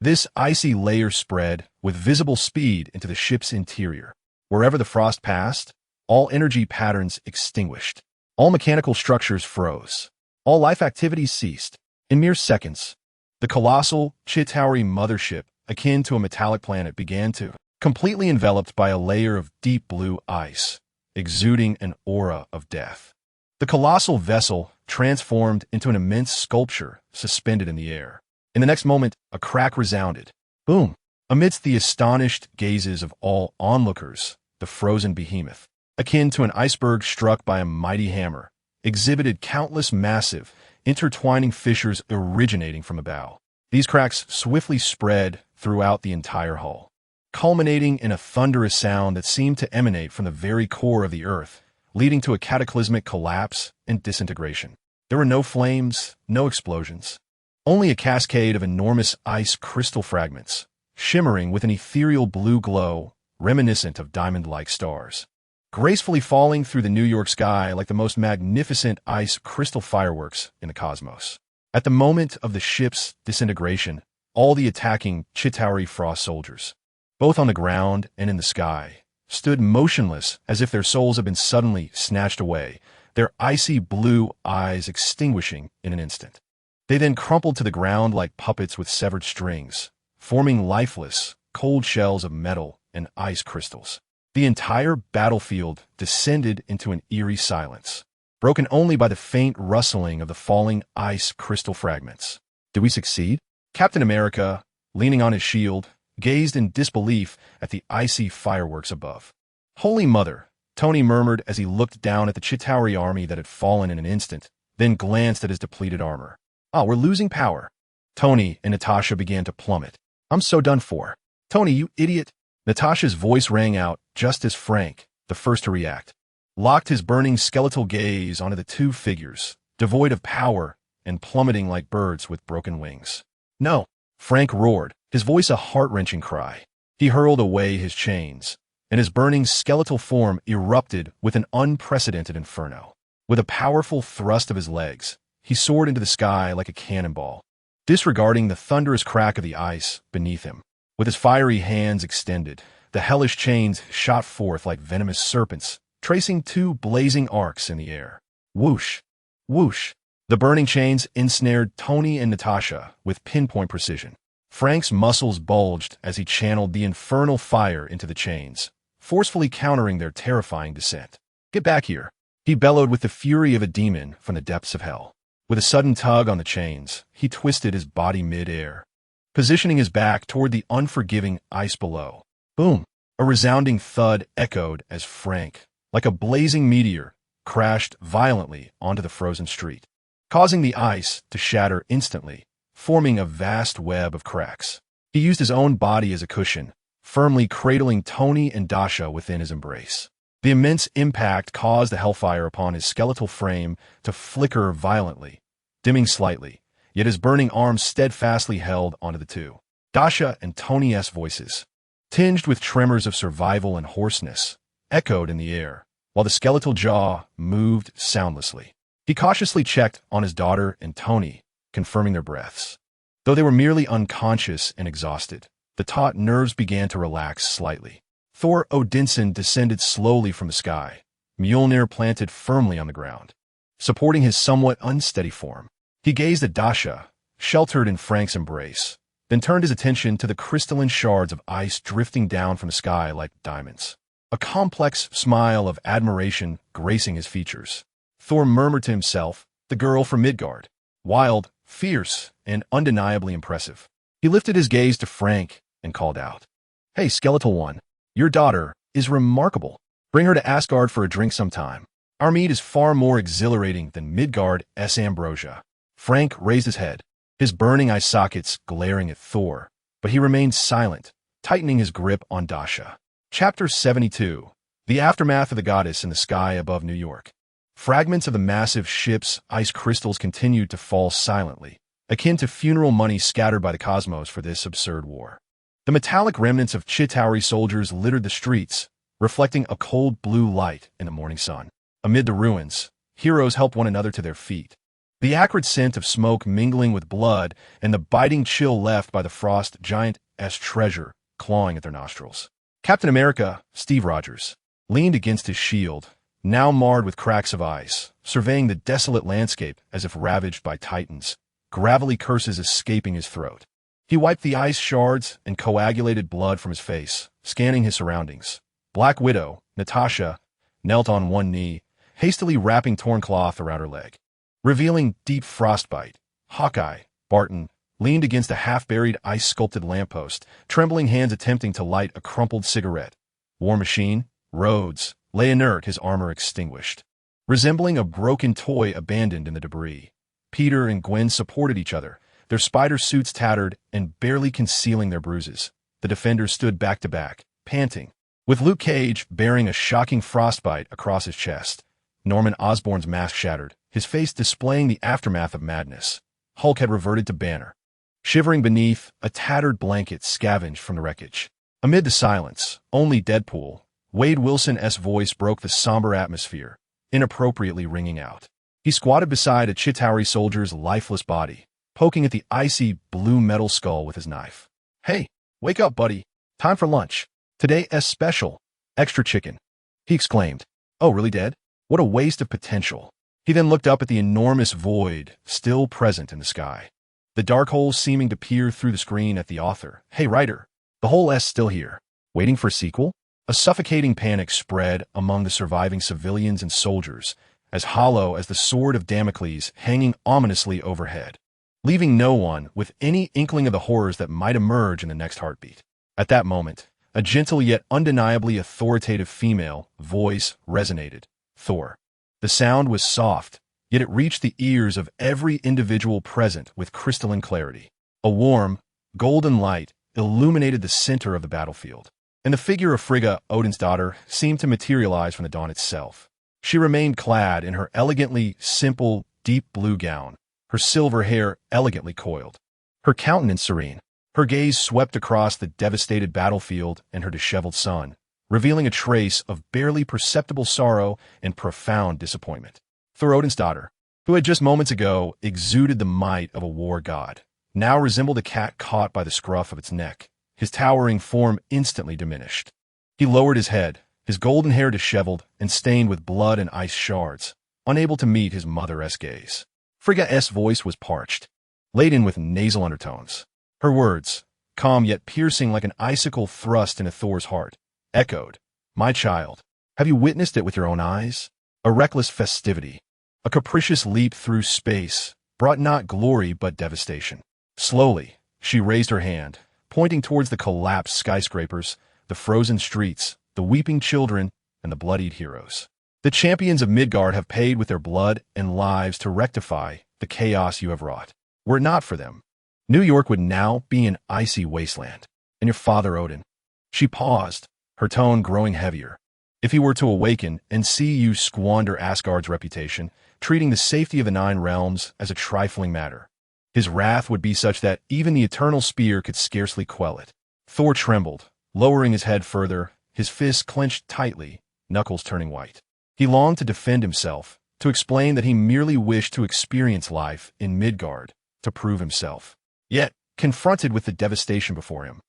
This icy layer spread with visible speed into the ship's interior. Wherever the frost passed, all energy patterns extinguished. All mechanical structures froze. All life activities ceased. In mere seconds, the colossal Chitauri mothership, akin to a metallic planet, began to completely enveloped by a layer of deep blue ice, exuding an aura of death. The colossal vessel transformed into an immense sculpture suspended in the air. In the next moment, a crack resounded. Boom! Amidst the astonished gazes of all onlookers, the frozen behemoth, akin to an iceberg struck by a mighty hammer, exhibited countless massive, intertwining fissures originating from the bow. These cracks swiftly spread throughout the entire hull, culminating in a thunderous sound that seemed to emanate from the very core of the earth, leading to a cataclysmic collapse and disintegration. There were no flames, no explosions, only a cascade of enormous ice crystal fragments, shimmering with an ethereal blue glow reminiscent of diamond-like stars, gracefully falling through the New York sky like the most magnificent ice crystal fireworks in the cosmos. At the moment of the ship's disintegration, all the attacking Chitauri frost soldiers, both on the ground and in the sky, stood motionless as if their souls had been suddenly snatched away, their icy blue eyes extinguishing in an instant. They then crumpled to the ground like puppets with severed strings, forming lifeless, cold shells of metal and ice crystals. The entire battlefield descended into an eerie silence, broken only by the faint rustling of the falling ice crystal fragments. Did we succeed? Captain America, leaning on his shield, gazed in disbelief at the icy fireworks above. Holy Mother, Tony murmured as he looked down at the Chitauri army that had fallen in an instant, then glanced at his depleted armor. Ah, we're losing power. Tony and Natasha began to plummet. I'm so done for. Tony, you idiot. Natasha's voice rang out just as Frank, the first to react, locked his burning skeletal gaze onto the two figures, devoid of power and plummeting like birds with broken wings. No, Frank roared, his voice a heart-wrenching cry. He hurled away his chains, and his burning skeletal form erupted with an unprecedented inferno. With a powerful thrust of his legs, he soared into the sky like a cannonball, disregarding the thunderous crack of the ice beneath him. With his fiery hands extended, the hellish chains shot forth like venomous serpents, tracing two blazing arcs in the air. Whoosh! Whoosh! The burning chains ensnared Tony and Natasha with pinpoint precision. Frank's muscles bulged as he channeled the infernal fire into the chains, forcefully countering their terrifying descent. Get back here! He bellowed with the fury of a demon from the depths of hell. With a sudden tug on the chains, he twisted his body mid-air, positioning his back toward the unforgiving ice below. Boom! A resounding thud echoed as Frank, like a blazing meteor, crashed violently onto the frozen street, causing the ice to shatter instantly, forming a vast web of cracks. He used his own body as a cushion, firmly cradling Tony and Dasha within his embrace. The immense impact caused the hellfire upon his skeletal frame to flicker violently, dimming slightly, yet his burning arms steadfastly held onto the two. Dasha and Tony's voices, tinged with tremors of survival and hoarseness, echoed in the air, while the skeletal jaw moved soundlessly. He cautiously checked on his daughter and Tony, confirming their breaths. Though they were merely unconscious and exhausted, the taut nerves began to relax slightly. Thor Odinson descended slowly from the sky, Mjolnir planted firmly on the ground, supporting his somewhat unsteady form. He gazed at Dasha, sheltered in Frank's embrace, then turned his attention to the crystalline shards of ice drifting down from the sky like diamonds. A complex smile of admiration gracing his features. Thor murmured to himself, the girl from Midgard. Wild, fierce, and undeniably impressive. He lifted his gaze to Frank and called out, "Hey, skeletal one, your daughter is remarkable. Bring her to Asgard for a drink sometime. Our meet is far more exhilarating than Midgard's ambrosia." Frank raised his head, his burning eye sockets glaring at Thor, but he remained silent, tightening his grip on Dasha. Chapter 72. The Aftermath of the Goddess in the Sky Above New York. Fragments of the massive ship's ice crystals continued to fall silently, akin to funeral money scattered by the cosmos for this absurd war. The metallic remnants of Chitauri soldiers littered the streets, reflecting a cold blue light in the morning sun. Amid the ruins, heroes helped one another to their feet. The acrid scent of smoke mingling with blood and the biting chill left by the frost giant's treasure clawing at their nostrils. Captain America, Steve Rogers, leaned against his shield, now marred with cracks of ice, surveying the desolate landscape as if ravaged by titans, gravelly curses escaping his throat. He wiped the ice shards and coagulated blood from his face, scanning his surroundings. Black Widow, Natasha, knelt on one knee, hastily wrapping torn cloth around her leg. Revealing deep frostbite, Hawkeye, Barton, leaned against a half-buried ice-sculpted lamppost, trembling hands attempting to light a crumpled cigarette. War Machine, Rhodes, lay inert, his armor extinguished, resembling a broken toy abandoned in the debris. Peter and Gwen supported each other, their spider suits tattered and barely concealing their bruises. The defenders stood back to back, panting, with Luke Cage bearing a shocking frostbite across his chest. Norman Osborn's mask shattered, his face displaying the aftermath of madness. Hulk had reverted to Banner, shivering beneath a tattered blanket scavenged from the wreckage. Amid the silence, only Deadpool, Wade Wilson's voice broke the somber atmosphere, inappropriately ringing out. He squatted beside a Chitauri soldier's lifeless body, poking at the icy blue metal skull with his knife. "Hey, wake up, buddy. Time for lunch. Today's special. Extra chicken," he exclaimed. "Oh, really dead? What a waste of potential." He then looked up at the enormous void still present in the sky, the dark holes seeming to peer through the screen at the author. "Hey, writer, the whole S still here. Waiting for a sequel?" A suffocating panic spread among the surviving civilians and soldiers, as hollow as the sword of Damocles hanging ominously overhead, leaving no one with any inkling of the horrors that might emerge in the next heartbeat. At that moment, a gentle yet undeniably authoritative female voice resonated. "Thor." The sound was soft, yet it reached the ears of every individual present with crystalline clarity. A warm, golden light illuminated the center of the battlefield, and the figure of Frigga, Odin's daughter, seemed to materialize from the dawn itself. She remained clad in her elegantly simple, deep blue gown, her silver hair elegantly coiled, her countenance serene. Her gaze swept across the devastated battlefield and her disheveled son, revealing a trace of barely perceptible sorrow and profound disappointment. Thor, Odin's daughter, who had just moments ago exuded the might of a war god, now resembled a cat caught by the scruff of its neck. His towering form instantly diminished. He lowered his head, his golden hair disheveled and stained with blood and ice shards, unable to meet his mother's gaze. Frigga's voice was parched, laden with nasal undertones. Her words, calm yet piercing like an icicle thrust into Thor's heart, echoed, "My child, have you witnessed it with your own eyes? A reckless festivity, a capricious leap through space, brought not glory but devastation." Slowly, she raised her hand, pointing towards the collapsed skyscrapers, the frozen streets, the weeping children, and the bloodied heroes. "The champions of Midgard have paid with their blood and lives to rectify the chaos you have wrought. Were it not for them, New York would now be an icy wasteland. And your father, Odin." She paused, her tone growing heavier. "If he were to awaken and see you squander Asgard's reputation, treating the safety of the Nine Realms as a trifling matter, his wrath would be such that even the eternal spear could scarcely quell it." Thor trembled, lowering his head further, his fists clenched tightly, knuckles turning white. He longed to defend himself, to explain that he merely wished to experience life in Midgard, to prove himself. Yet, confronted with the devastation before him,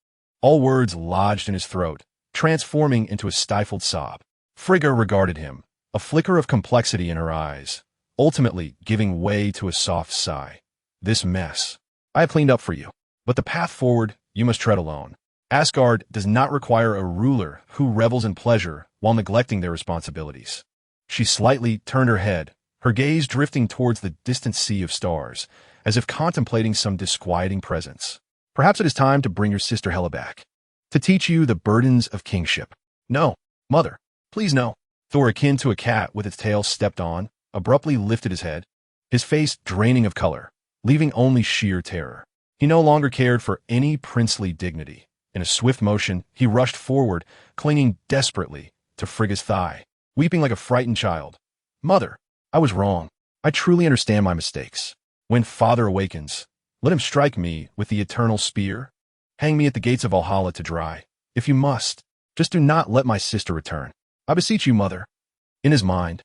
all words lodged in his throat, transforming into a stifled sob. Frigga regarded him, a flicker of complexity in her eyes, ultimately giving way to a soft sigh. "This mess, I have cleaned up for you. But the path forward, you must tread alone. Asgard does not require a ruler who revels in pleasure while neglecting their responsibilities. She slightly turned her head, her gaze drifting towards the distant sea of stars, as if contemplating some disquieting presence. Perhaps it is time to bring your sister Hela back, to teach you the burdens of kingship. No, mother, please no. Thor, akin to a cat with its tail stepped on, abruptly lifted his head, his face draining of color, leaving only sheer terror. He no longer cared for any princely dignity. In a swift motion, he rushed forward, clinging desperately to Frigga's thigh, weeping like a frightened child. Mother, I was wrong. I truly understand my mistakes. When Father awakens, let him strike me with the eternal spear. Hang me at the gates of Valhalla to dry. If you must, just do not let my sister return. I beseech you, mother. In his mind,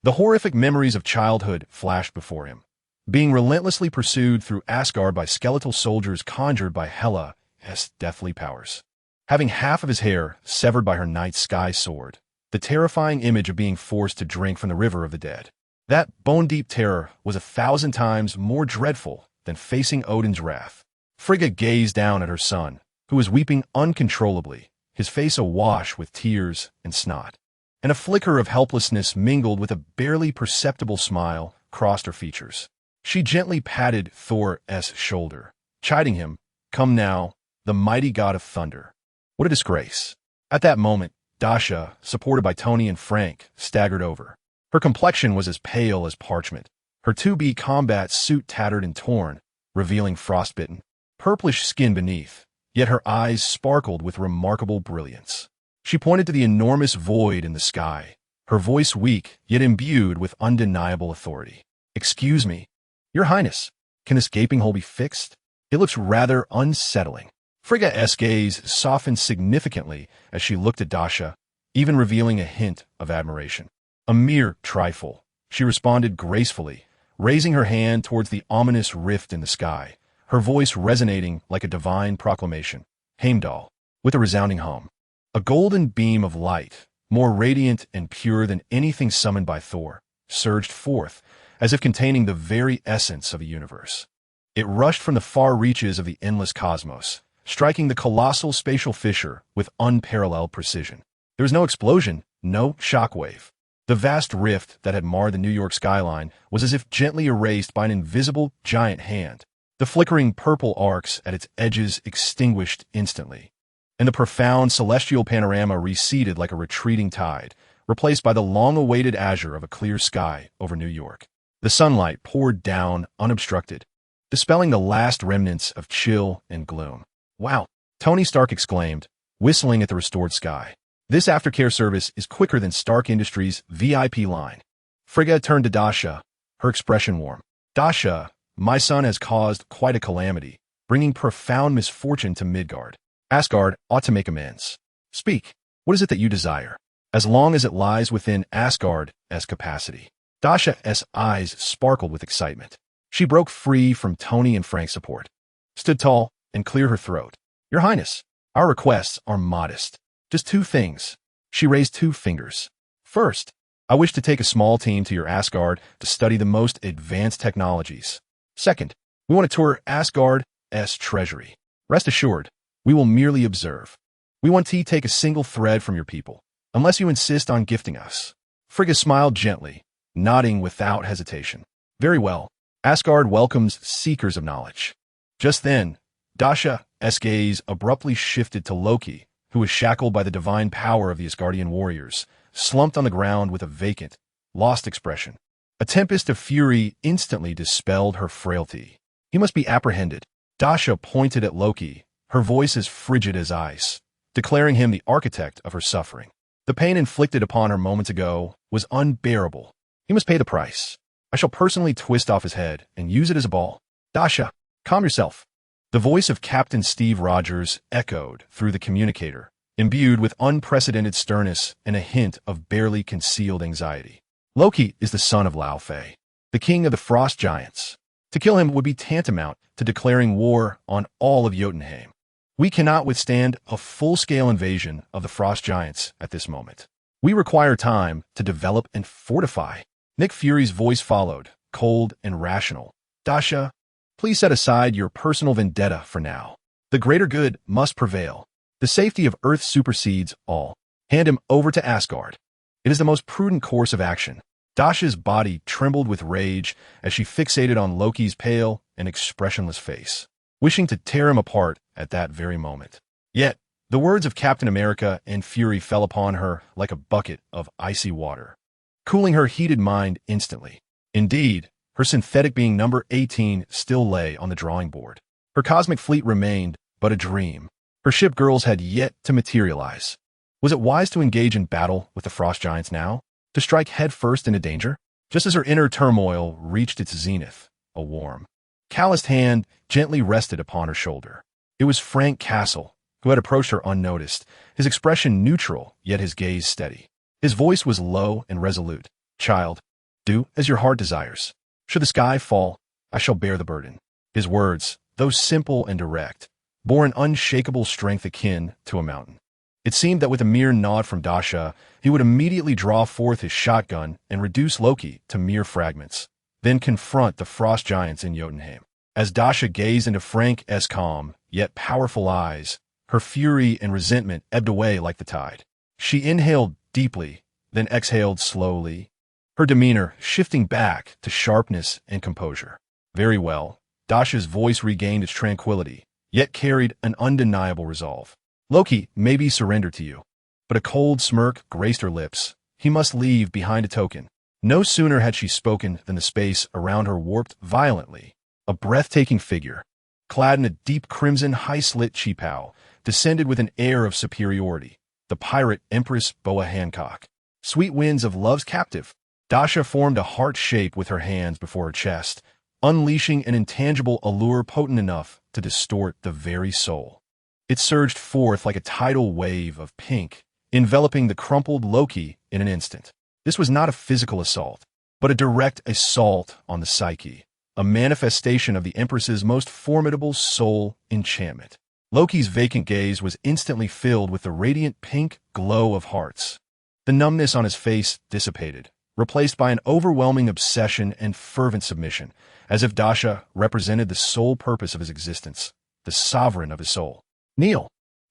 the horrific memories of childhood flashed before him, being relentlessly pursued through Asgard by skeletal soldiers conjured by Hela's deathly powers. Having half of his hair severed by her night sky sword, the terrifying image of being forced to drink from the river of the dead. That bone-deep terror was 1,000 times more dreadful than facing Odin's wrath. Frigga gazed down at her son, who was weeping uncontrollably, his face awash with tears and snot. And a flicker of helplessness mingled with a barely perceptible smile crossed her features. She gently patted Thor's shoulder, chiding him, "Come now, the mighty god of thunder." What a disgrace. At that moment, Dasha, supported by Tony and Frank, staggered over. Her complexion was as pale as parchment, her to-be combat suit tattered and torn, revealing frostbitten, purplish skin beneath, yet her eyes sparkled with remarkable brilliance. She pointed to the enormous void in the sky, her voice weak, yet imbued with undeniable authority. "Excuse me, Your Highness, can this gaping hole be fixed? It looks rather unsettling." Frigga's gaze softened significantly as she looked at Dasha, even revealing a hint of admiration. "A mere trifle," she responded gracefully, raising her hand towards the ominous rift in the sky, her voice resonating like a divine proclamation. Heimdall, with a resounding hum. A golden beam of light, more radiant and pure than anything summoned by Thor, surged forth, as if containing the very essence of a universe. It rushed from the far reaches of the endless cosmos, striking the colossal spatial fissure with unparalleled precision. There was no explosion, no shockwave. The vast rift that had marred the New York skyline was as if gently erased by an invisible giant hand. The flickering purple arcs at its edges extinguished instantly, and the profound celestial panorama receded like a retreating tide, replaced by the long-awaited azure of a clear sky over New York. The sunlight poured down unobstructed, dispelling the last remnants of chill and gloom. "Wow," Tony Stark exclaimed, whistling at the restored sky. "This aftercare service is quicker than Stark Industries' VIP line." Frigga turned to Dasha, her expression warm. "Dasha, my son has caused quite a calamity, bringing profound misfortune to Midgard. Asgard ought to make amends. Speak, what is it that you desire? As long as it lies within Asgard's capacity." Dasha's eyes sparkled with excitement. She broke free from Tony and Frank's support, stood tall, and cleared her throat. "Your Highness, our requests are modest. Just 2 things." She raised 2 fingers. "First, I wish to take a small team to your Asgard to study the most advanced technologies. Second, we want to tour Asgard's treasury. Rest assured, we will merely observe. We want to take a single thread from your people, unless you insist on gifting us." Frigga smiled gently, nodding without hesitation. "Very well. Asgard welcomes seekers of knowledge." Just then, Dasha's gaze abruptly shifted to Loki, who was shackled by the divine power of the Asgardian warriors, slumped on the ground with a vacant, lost expression. A tempest of fury instantly dispelled her frailty. "He must be apprehended." Dasha pointed at Loki, her voice as frigid as ice, declaring him the architect of her suffering. The pain inflicted upon her moments ago was unbearable. "He must pay the price. I shall personally twist off his head and use it as a ball." "Dasha, calm yourself." The voice of Captain Steve Rogers echoed through the communicator, imbued with unprecedented sternness and a hint of barely concealed anxiety. "Loki is the son of Laufey, the king of the frost giants. To kill him would be tantamount to declaring war on all of Jotunheim. We cannot withstand a full-scale invasion of the frost giants at this moment. We require time to develop and fortify." Nick Fury's voice followed, cold and rational. "Dasha, Please set aside your personal vendetta for now. The greater good must prevail. The safety of Earth supersedes all. Hand him over to Asgard. It is the most prudent course of action. Dasha's body trembled with rage as she fixated on Loki's pale and expressionless face, wishing to tear him apart at that very moment. Yet, the words of Captain America and Fury fell upon her like a bucket of icy water, cooling her heated mind instantly. Indeed, her synthetic being number 18 still lay on the drawing board. Her cosmic fleet remained but a dream. Her ship girls had yet to materialize. Was it wise to engage in battle with the frost giants now? To strike headfirst into danger? Just as her inner turmoil reached its zenith, a warm, calloused hand gently rested upon her shoulder. It was Frank Castle, who had approached her unnoticed, his expression neutral, yet his gaze steady. His voice was low and resolute. "Child, do as your heart desires. Should the sky fall, I shall bear the burden." His words, though simple and direct, bore an unshakable strength akin to a mountain. It seemed that with a mere nod from Dasha, he would immediately draw forth his shotgun and reduce Loki to mere fragments, then confront the frost giants in Jotunheim. As Dasha gazed into Frank's calm, yet powerful eyes, her fury and resentment ebbed away like the tide. She inhaled deeply, then exhaled slowly, her demeanor shifting back to sharpness and composure. Very well, Dasha's voice regained its tranquility, yet carried an undeniable resolve. Loki may be surrendered to you. But a cold smirk graced her lips. He must leave behind a token. No sooner had she spoken than the space around her warped violently. A breathtaking figure, clad in a deep crimson high-slit cheapao, descended with an air of superiority. The pirate Empress Boa Hancock. Sweet winds of love's captive. Dasha formed a heart shape with her hands before her chest, unleashing an intangible allure potent enough to distort the very soul. It surged forth like a tidal wave of pink, enveloping the crumpled Loki in an instant. This was not a physical assault, but a direct assault on the psyche, a manifestation of the Empress's most formidable soul enchantment. Loki's vacant gaze was instantly filled with the radiant pink glow of hearts. The numbness on his face dissipated, replaced by an overwhelming obsession and fervent submission, as if Dasha represented the sole purpose of his existence, the sovereign of his soul. "Kneel.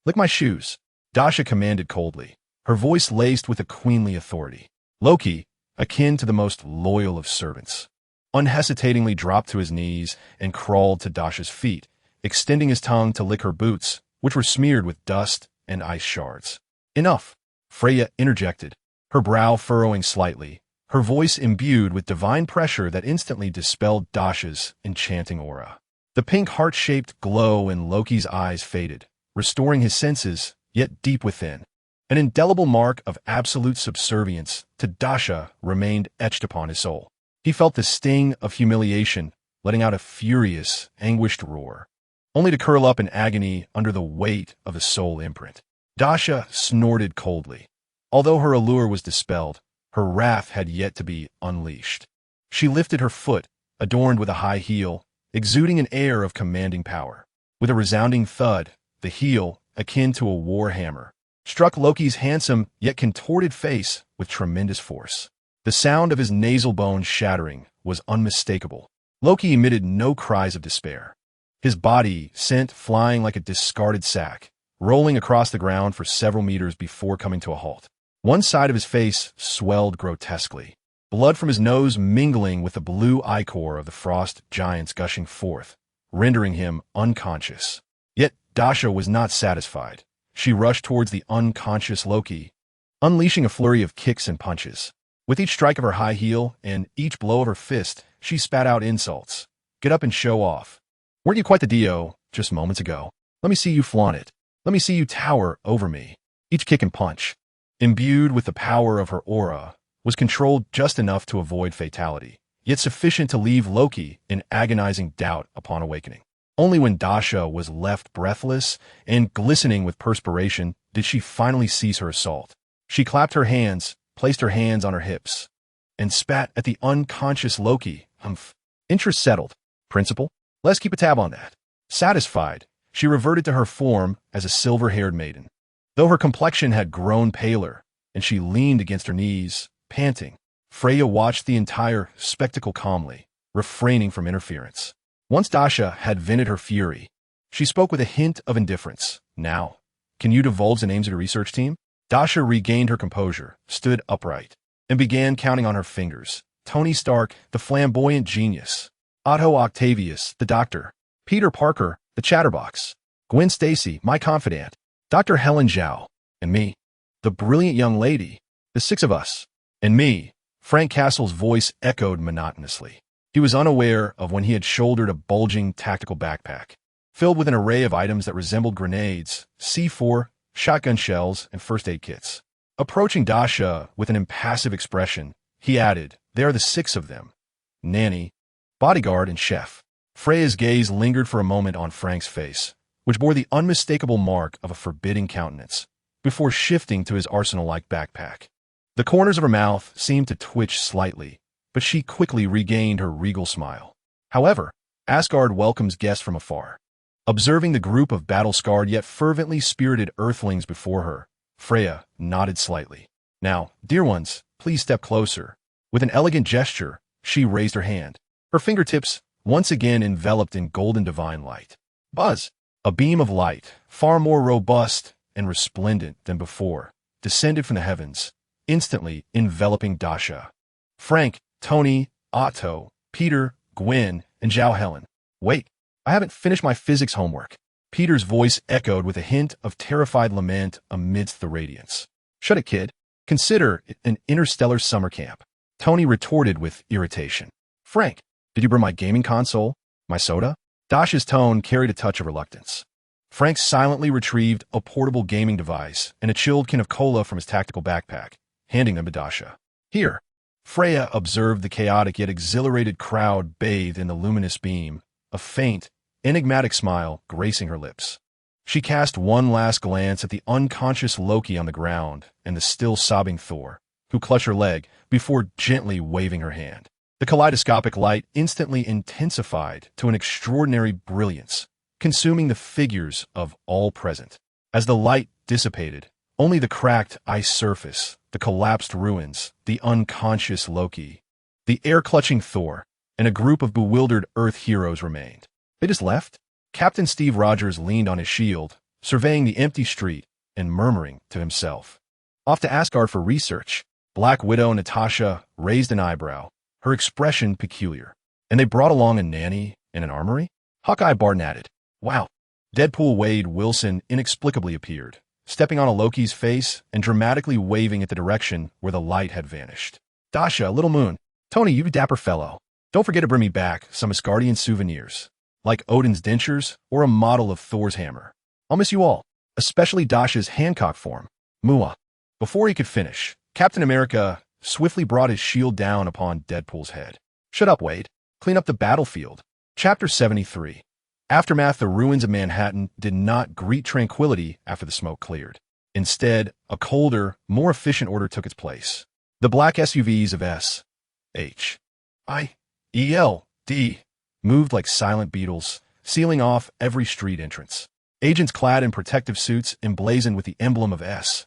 Lick my shoes," Dasha commanded coldly, her voice laced with a queenly authority. Loki, akin to the most loyal of servants, unhesitatingly dropped to his knees and crawled to Dasha's feet, extending his tongue to lick her boots, which were smeared with dust and ice shards. "Enough," Freya interjected, her brow furrowing slightly, her voice imbued with divine pressure that instantly dispelled Dasha's enchanting aura. The pink heart-shaped glow in Loki's eyes faded, restoring his senses, yet deep within. An indelible mark of absolute subservience to Dasha remained etched upon his soul. He felt the sting of humiliation, letting out a furious, anguished roar, only to curl up in agony under the weight of the soul imprint. Dasha snorted coldly. Although her allure was dispelled, her wrath had yet to be unleashed. She lifted her foot, adorned with a high heel, exuding an air of commanding power. With a resounding thud, the heel, akin to a war hammer, struck Loki's handsome yet contorted face with tremendous force. The sound of his nasal bone shattering was unmistakable. Loki emitted no cries of despair. His body sent flying like a discarded sack, rolling across the ground for several meters before coming to a halt. One side of his face swelled grotesquely, blood from his nose mingling with the blue ichor of the frost giants gushing forth, rendering him unconscious. Yet Dasha was not satisfied. She rushed towards the unconscious Loki, unleashing a flurry of kicks and punches. With each strike of her high heel and each blow of her fist, she spat out insults. "Get up and show off. Weren't you quite the Dio just moments ago? Let me see you flaunt it. Let me see you tower over me." Each kick and punch, imbued with the power of her aura, was controlled just enough to avoid fatality, yet sufficient to leave Loki in agonizing doubt upon awakening. Only when Dasha was left breathless and glistening with perspiration did she finally cease her assault. She clapped her hands, placed her hands on her hips, and spat at the unconscious Loki. "Humph. Interest settled. Principal? Let's keep a tab on that." Satisfied, she reverted to her form as a silver-haired maiden. Though her complexion had grown paler, and she leaned against her knees, panting, Freya watched the entire spectacle calmly, refraining from interference. Once Dasha had vented her fury, she spoke with a hint of indifference. Now, can you divulge the names of your research team? Dasha regained her composure, stood upright, and began counting on her fingers. Tony Stark, the flamboyant genius. Otto Octavius, the doctor. Peter Parker, the chatterbox. Gwen Stacy, my confidant. Dr. Helen Zhao. And me, the brilliant young lady. The six of us. And me. Frank Castle's voice echoed monotonously. He was unaware of when he had shouldered a bulging tactical backpack, filled with an array of items that resembled grenades, C4, shotgun shells, and first aid kits. Approaching Dasha with an impassive expression, he added, "There are the six of them. Nanny, bodyguard, and chef." Freya's gaze lingered for a moment on Frank's face, which bore the unmistakable mark of a forbidding countenance, before shifting to his arsenal-like backpack. The corners of her mouth seemed to twitch slightly, but she quickly regained her regal smile. However, Asgard welcomes guests from afar. Observing the group of battle-scarred yet fervently spirited earthlings before her, Freya nodded slightly. "Now, dear ones, please step closer." With an elegant gesture, she raised her hand, her fingertips once again enveloped in golden divine light. Buzz! A beam of light, far more robust and resplendent than before, descended from the heavens, instantly enveloping Dasha, Frank, Tony, Otto, Peter, Gwen, and Zhao Helen. "Wait, I haven't finished my physics homework." Peter's voice echoed with a hint of terrified lament amidst the radiance. "Shut it, kid. Consider it an interstellar summer camp." Tony retorted with irritation. "Frank, did you bring my gaming console? My soda?" Dasha's tone carried a touch of reluctance. Frank silently retrieved a portable gaming device and a chilled can of cola from his tactical backpack, handing them to Dasha. "Here." Freya observed the chaotic yet exhilarated crowd bathed in the luminous beam, a faint, enigmatic smile gracing her lips. She cast one last glance at the unconscious Loki on the ground and the still sobbing Thor, who clutched her leg before gently waving her hand. The kaleidoscopic light instantly intensified to an extraordinary brilliance, consuming the figures of all present. As the light dissipated, only the cracked ice surface, the collapsed ruins, the unconscious Loki, the air-clutching Thor, and a group of bewildered Earth heroes remained. They just left? Captain Steve Rogers leaned on his shield, surveying the empty street and murmuring to himself. "Off to Asgard for research." Black Widow Natasha raised an eyebrow, her expression peculiar. "And they brought along a nanny and an armory?" Hawkeye Barton added. "Wow." Deadpool Wade Wilson inexplicably appeared, stepping on a Loki's face and dramatically waving at the direction where the light had vanished. "Dasha, Little Moon, Tony, you dapper fellow. Don't forget to bring me back some Asgardian souvenirs, like Odin's dentures or a model of Thor's hammer. I'll miss you all, especially Dasha's Hancock form. Mua." Before he could finish, Captain America swiftly brought his shield down upon Deadpool's head. "Shut up, Wade. Clean up the battlefield." Chapter 73. Aftermath. The ruins of Manhattan did not greet tranquility after the smoke cleared. Instead, a colder, more efficient order took its place. The black SUVs of S.H.I.E.L.D. moved like silent beetles, sealing off every street entrance. Agents clad in protective suits emblazoned with the emblem of S.H.I.E.L.D.,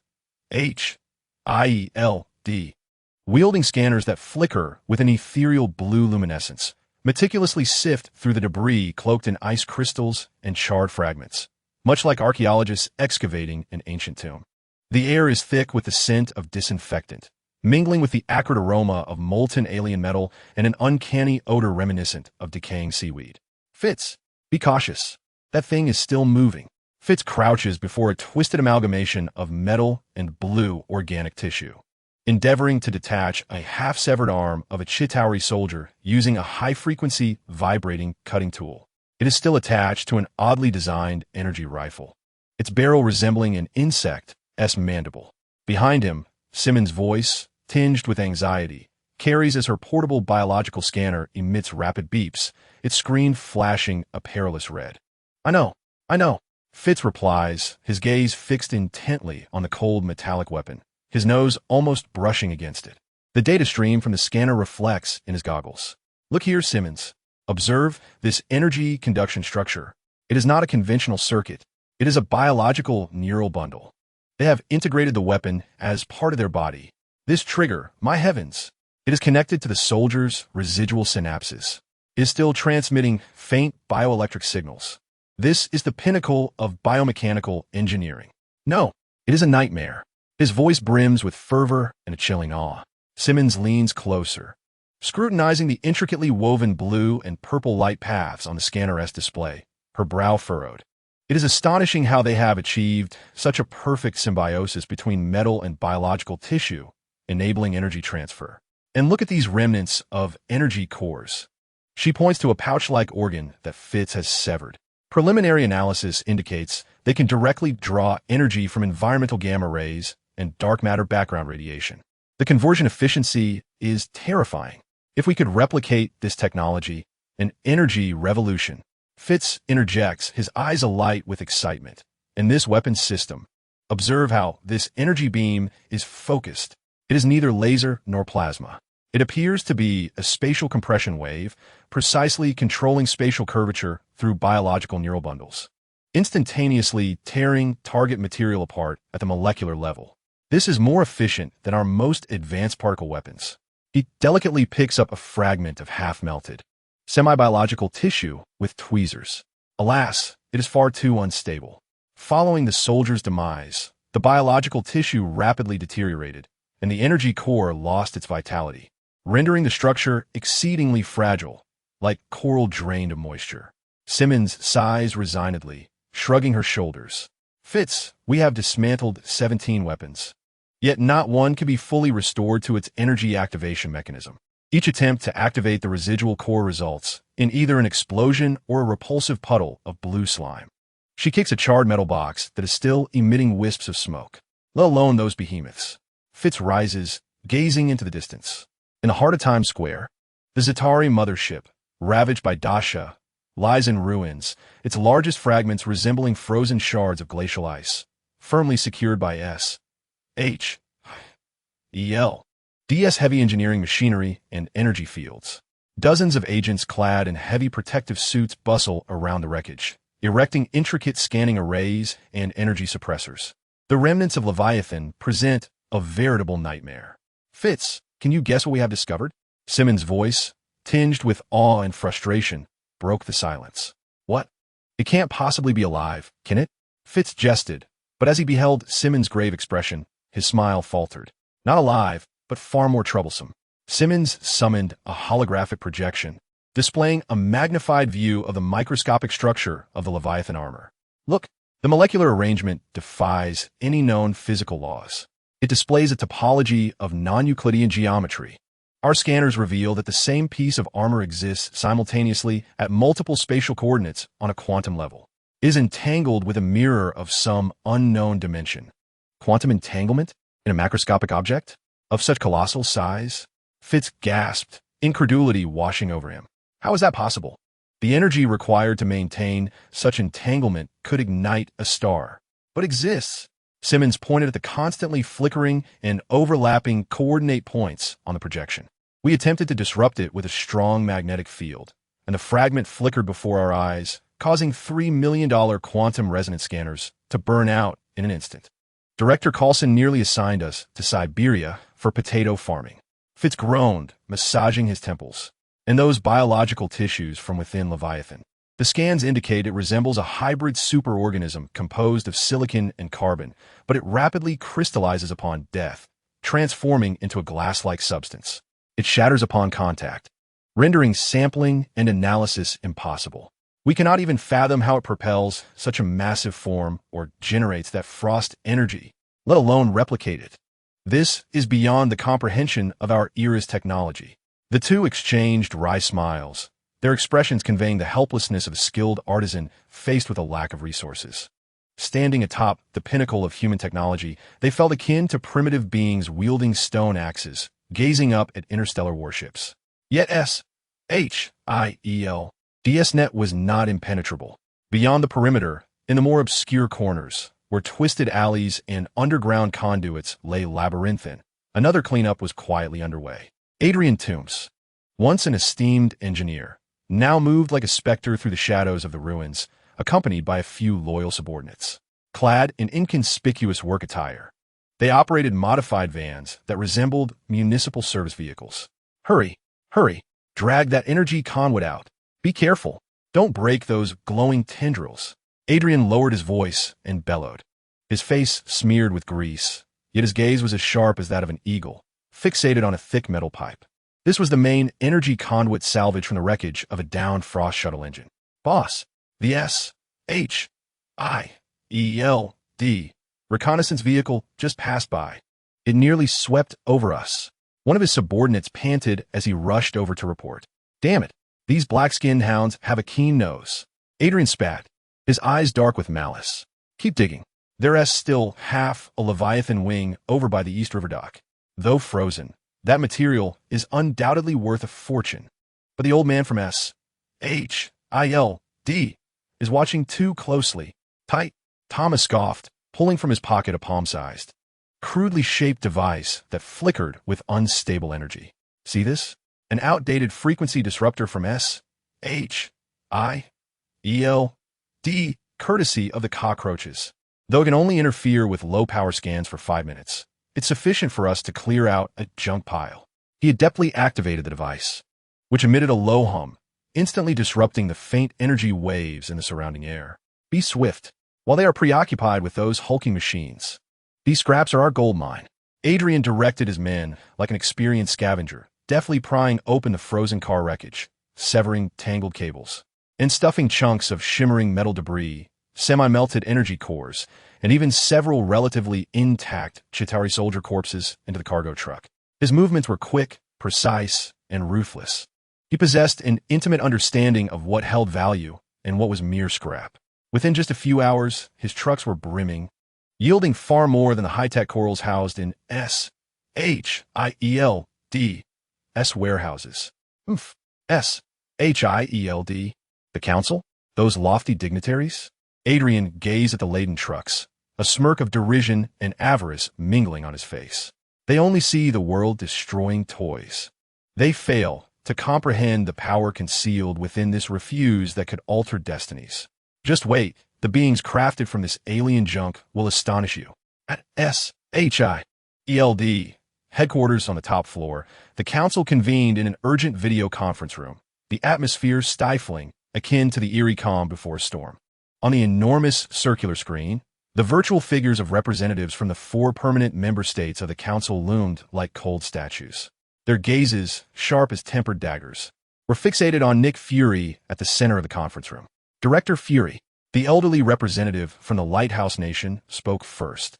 wielding scanners that flicker with an ethereal blue luminescence, meticulously sift through the debris cloaked in ice crystals and charred fragments, much like archaeologists excavating an ancient tomb. The air is thick with the scent of disinfectant, mingling with the acrid aroma of molten alien metal and an uncanny odor reminiscent of decaying seaweed. "Fitz, be cautious. That thing is still moving." Fitz crouches before a twisted amalgamation of metal and blue organic tissue, endeavoring to detach a half-severed arm of a Chitauri soldier using a high-frequency, vibrating cutting tool. It is still attached to an oddly designed energy rifle, its barrel resembling an insect's mandible. Behind him, Simmons' voice, tinged with anxiety, carries as her portable biological scanner emits rapid beeps, its screen flashing a perilous red. I know. Fitz replies, his gaze fixed intently on the cold metallic weapon, his nose almost brushing against it. The data stream from the scanner reflects in his goggles. "Look here, Simmons. Observe this energy conduction structure. It is not a conventional circuit. It is a biological neural bundle. They have integrated the weapon as part of their body. This trigger, my heavens, it is connected to the soldier's residual synapses. is still transmitting faint bioelectric signals. This is the pinnacle of biomechanical engineering. No, it is a nightmare. His voice brims with fervor and a chilling awe. Simmons leans closer, scrutinizing the intricately woven blue and purple light paths on the scanner's display, her brow furrowed. It is astonishing how they have achieved such a perfect symbiosis between metal and biological tissue, enabling energy transfer. And look at these remnants of energy cores. She points to a pouch-like organ that Fitz has severed. Preliminary analysis indicates they can directly draw energy from environmental gamma rays and dark matter background radiation. The conversion efficiency is terrifying. If we could replicate this technology, an energy revolution. Fitz interjects, his eyes alight with excitement. In this weapon system, observe how this energy beam is focused. It is neither laser nor plasma. It appears to be a spatial compression wave, precisely controlling spatial curvature through biological neural bundles, instantaneously tearing target material apart at the molecular level. This is more efficient than our most advanced particle weapons. He delicately picks up a fragment of half-melted, semi-biological tissue with tweezers. Alas, it is far too unstable. Following the soldier's demise, the biological tissue rapidly deteriorated, and the energy core lost its vitality, rendering the structure exceedingly fragile, like coral drained of moisture. Simmons sighs resignedly, shrugging her shoulders. Fitz, we have dismantled 17 weapons. Yet not one can be fully restored to its energy activation mechanism. Each attempt to activate the residual core results in either an explosion or a repulsive puddle of blue slime. She kicks a charred metal box that is still emitting wisps of smoke, let alone those behemoths. Fitz rises, gazing into the distance. In the heart of Times Square, the Zitari mothership, ravaged by Dasha, lies in ruins, its largest fragments resembling frozen shards of glacial ice, firmly secured by DS heavy engineering machinery and energy fields. Dozens of agents clad in heavy protective suits bustle around the wreckage, erecting intricate scanning arrays and energy suppressors. The remnants of Leviathan present a veritable nightmare. Fitz, can you guess what we have discovered? Simmons' voice, tinged with awe and frustration, broke the silence. What? It can't possibly be alive, can it? Fitz jested, but as he beheld Simmons' grave expression, his smile faltered. Not alive, but far more troublesome. Simmons summoned a holographic projection, displaying a magnified view of the microscopic structure of the Leviathan armor. Look, the molecular arrangement defies any known physical laws. It displays a topology of non-Euclidean geometry. Our scanners reveal that the same piece of armor exists simultaneously at multiple spatial coordinates on a quantum level. It is entangled with a mirror of some unknown dimension. Quantum entanglement in a macroscopic object? Of such colossal size? Fitz gasped, incredulity washing over him. How is that possible? The energy required to maintain such entanglement could ignite a star, but exists. Simmons pointed at the constantly flickering and overlapping coordinate points on the projection. We attempted to disrupt it with a strong magnetic field, and the fragment flickered before our eyes, causing $3 million quantum resonance scanners to burn out in an instant. Director Carlson nearly assigned us to Siberia for potato farming. Fitz groaned, massaging his temples, and those biological tissues from within Leviathan. The scans indicate it resembles a hybrid superorganism composed of silicon and carbon, but it rapidly crystallizes upon death, transforming into a glass-like substance. It shatters upon contact, rendering sampling and analysis impossible. We cannot even fathom how it propels such a massive form or generates that frost energy, let alone replicate it. This is beyond the comprehension of our era's technology. The two exchanged wry smiles, their expressions conveying the helplessness of a skilled artisan faced with a lack of resources. Standing atop the pinnacle of human technology, they felt akin to primitive beings wielding stone axes, gazing up at interstellar warships. Yet DSNet was not impenetrable. Beyond the perimeter, in the more obscure corners, where twisted alleys and underground conduits lay labyrinthine, another cleanup was quietly underway. Adrian Toombs, once an esteemed engineer, now moved like a specter through the shadows of the ruins, accompanied by a few loyal subordinates. Clad in inconspicuous work attire, they operated modified vans that resembled municipal service vehicles. Hurry, hurry, Drag that energy conduit out. Be careful. Don't break those glowing tendrils. Adrian lowered his voice and bellowed. His face smeared with grease, yet his gaze was as sharp as that of an eagle, fixated on a thick metal pipe. This was the main energy conduit salvage from the wreckage of a downed Frost shuttle engine. Boss, the S-H-I-E-L-D reconnaissance vehicle just passed by. It nearly swept over us. One of his subordinates panted as he rushed over to report. Damn it, these black-skinned hounds have a keen nose. Adrian spat, his eyes dark with malice. Keep digging. There's still half a Leviathan wing over by the East River dock. Though frozen, that material is undoubtedly worth a fortune. But the old man from S-H-I-L-D is watching too closely. Tight, Thomas scoffed, pulling from his pocket a palm-sized, crudely shaped device that flickered with unstable energy. See this? An outdated frequency disruptor from S-H-I-E-L-D, courtesy of the cockroaches. Though it can only interfere with low-power scans for 5 minutes, it's sufficient for us to clear out a junk pile. He adeptly activated the device, which emitted a low hum, instantly disrupting the faint energy waves in the surrounding air. Be swift. While they are preoccupied with those hulking machines, these scraps are our gold mine. Adrian directed his men like an experienced scavenger, deftly prying open the frozen car wreckage, severing tangled cables, and stuffing chunks of shimmering metal debris, semi-melted energy cores, and even several relatively intact Chitauri soldier corpses into the cargo truck. His movements were quick, precise, and ruthless. He possessed an intimate understanding of what held value and what was mere scrap. Within just a few hours, his trucks were brimming, yielding far more than the high-tech corals housed in S-H-I-E-L-D-S warehouses. S-H-I-E-L-D. The council? Those lofty dignitaries? Adrian gazed at the laden trucks, a smirk of derision and avarice mingling on his face. They only see the world-destroying toys. They fail to comprehend the power concealed within this refuse that could alter destinies. Just wait, the beings crafted from this alien junk will astonish you. At S-H-I-E-L-D, headquarters on the top floor, the council convened in an urgent video conference room, the atmosphere stifling, akin to the eerie calm before a storm. On the enormous circular screen, the virtual figures of representatives from the 4 permanent member states of the council loomed like cold statues. Their gazes, sharp as tempered daggers, were fixated on Nick Fury at the center of the conference room. Director Fury, the elderly representative from the Lighthouse Nation, spoke first,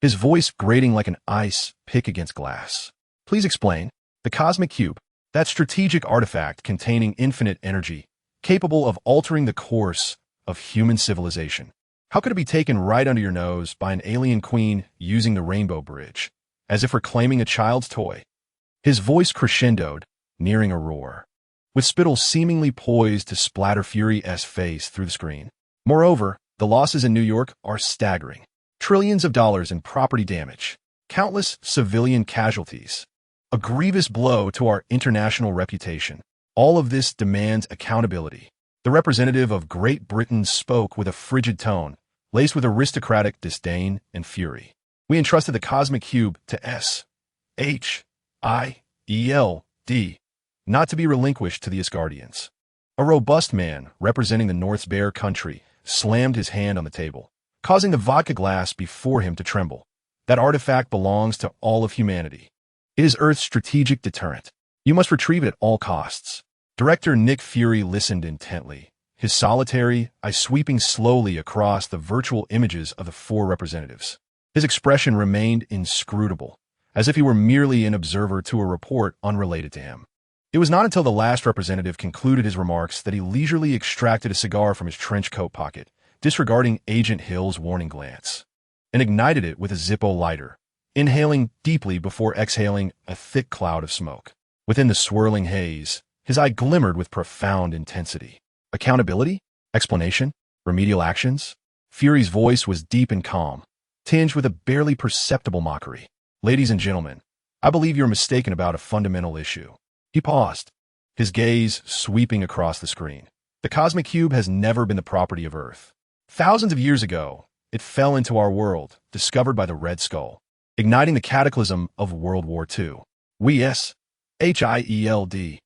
his voice grating like an ice pick against glass. Please explain. The Cosmic Cube, that strategic artifact containing infinite energy, capable of altering the course of human civilization. How could it be taken right under your nose by an alien queen using the Rainbow Bridge, as if reclaiming a child's toy? His voice crescendoed, nearing a roar, with spittle seemingly poised to splatter Fury's face through the screen. Moreover, the losses in New York are staggering. Trillions of dollars in property damage, countless civilian casualties, a grievous blow to our international reputation. All of this demands accountability. The representative of Great Britain spoke with a frigid tone, laced with aristocratic disdain and fury. We entrusted the Cosmic Cube to S-H-I-E-L-D, not to be relinquished to the Asgardians. A robust man, representing the North's bare country, slammed his hand on the table, causing the vodka glass before him to tremble. That artifact belongs to all of humanity. It is Earth's strategic deterrent. You must retrieve it at all costs. Director Nick Fury listened intently, his solitary eye sweeping slowly across the virtual images of the 4 representatives. His expression remained inscrutable, as if he were merely an observer to a report unrelated to him. It was not until the last representative concluded his remarks that he leisurely extracted a cigar from his trench coat pocket, disregarding Agent Hill's warning glance, and ignited it with a Zippo lighter, inhaling deeply before exhaling a thick cloud of smoke. Within the swirling haze, his eye glimmered with profound intensity. Accountability? Explanation? Remedial actions? Fury's voice was deep and calm, tinged with a barely perceptible mockery. Ladies and gentlemen, I believe you're mistaken about a fundamental issue. He paused, his gaze sweeping across the screen. The Cosmic Cube has never been the property of Earth. Thousands of years ago, it fell into our world, discovered by the Red Skull, igniting the cataclysm of World War II. We S-H-I-E-L-D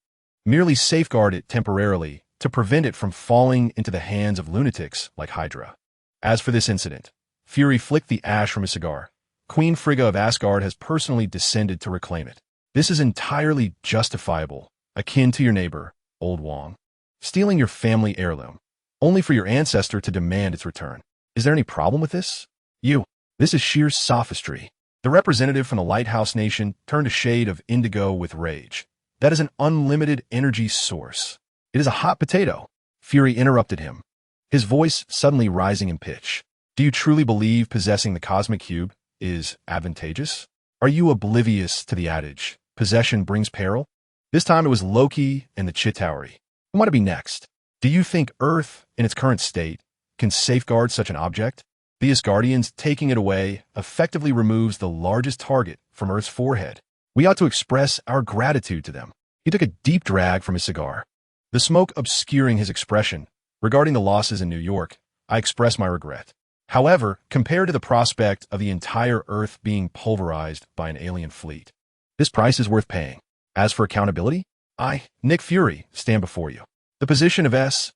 Merely safeguard it temporarily to prevent it from falling into the hands of lunatics like Hydra. As for this incident, Fury flicked the ash from his cigar. Queen Frigga of Asgard has personally descended to reclaim it. This is entirely justifiable, akin to your neighbor, Old Wong, stealing your family heirloom, only for your ancestor to demand its return. Is there any problem with this? This is sheer sophistry. The representative from the Lighthouse Nation turned a shade of indigo with rage. That is an unlimited energy source. It is a hot potato. Fury interrupted him, his voice suddenly rising in pitch. Do you truly believe possessing the cosmic cube is advantageous? Are you oblivious to the adage, possession brings peril? This time it was Loki and the Chitauri. Who might it be next? Do you think Earth, in its current state, can safeguard such an object? The Asgardians taking it away effectively removes the largest target from Earth's forehead. We ought to express our gratitude to them. He took a deep drag from his cigar, the smoke obscuring his expression. Regarding the losses in New York, I express my regret. However, compared to the prospect of the entire Earth being pulverized by an alien fleet, this price is worth paying. As for accountability, I, Nick Fury, stand before you. The position of S.H.I.E.L.D.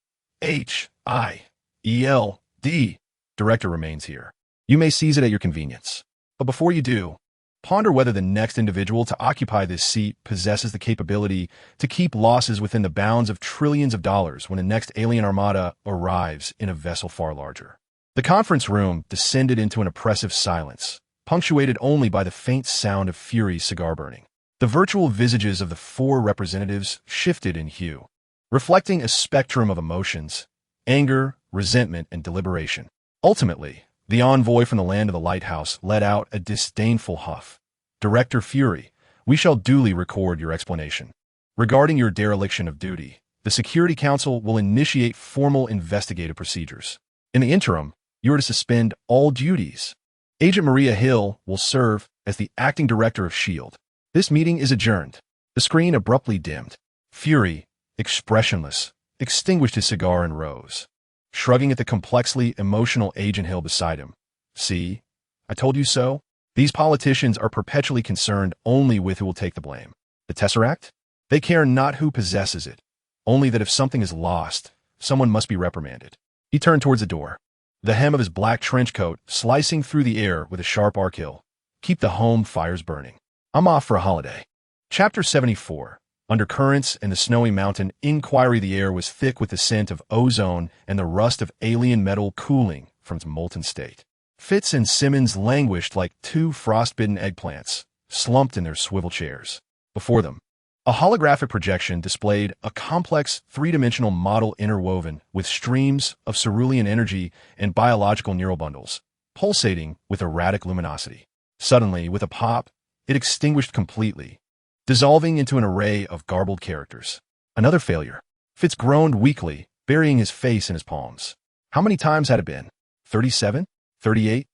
Director remains here. You may seize it at your convenience. But before you do, ponder whether the next individual to occupy this seat possesses the capability to keep losses within the bounds of trillions of dollars when the next alien armada arrives in a vessel far larger. The conference room descended into an oppressive silence, punctuated only by the faint sound of Fury's cigar burning. The virtual visages of the four representatives shifted in hue, reflecting a spectrum of emotions: anger, resentment, and deliberation. Ultimately, the envoy from the land of the lighthouse let out a disdainful huff. Director Fury, we shall duly record your explanation. Regarding your dereliction of duty, the Security Council will initiate formal investigative procedures. In the interim, you are to suspend all duties. Agent Maria Hill will serve as the acting director of S.H.I.E.L.D. This meeting is adjourned. The screen abruptly dimmed. Fury, expressionless, extinguished his cigar and rose, shrugging at the complexly emotional Agent Hill beside him. See, I told you so. These politicians are perpetually concerned only with who will take the blame. The Tesseract? They care not who possesses it, only that if something is lost, someone must be reprimanded. He turned towards the door, the hem of his black trench coat slicing through the air with a sharp arc hill. Keep the home fires burning. I'm off for a holiday. Chapter 74. Under currents and the snowy mountain inquiry, the air was thick with the scent of ozone and the rust of alien metal cooling from its molten state. Fitz and Simmons languished like two frostbitten eggplants, slumped in their swivel chairs. Before them, a holographic projection displayed a complex three-dimensional model interwoven with streams of cerulean energy and biological neural bundles, pulsating with erratic luminosity. Suddenly, with a pop, it extinguished completely, dissolving into an array of garbled characters. Another failure. Fitz groaned weakly, burying his face in his palms. How many times had it been? 37? 38?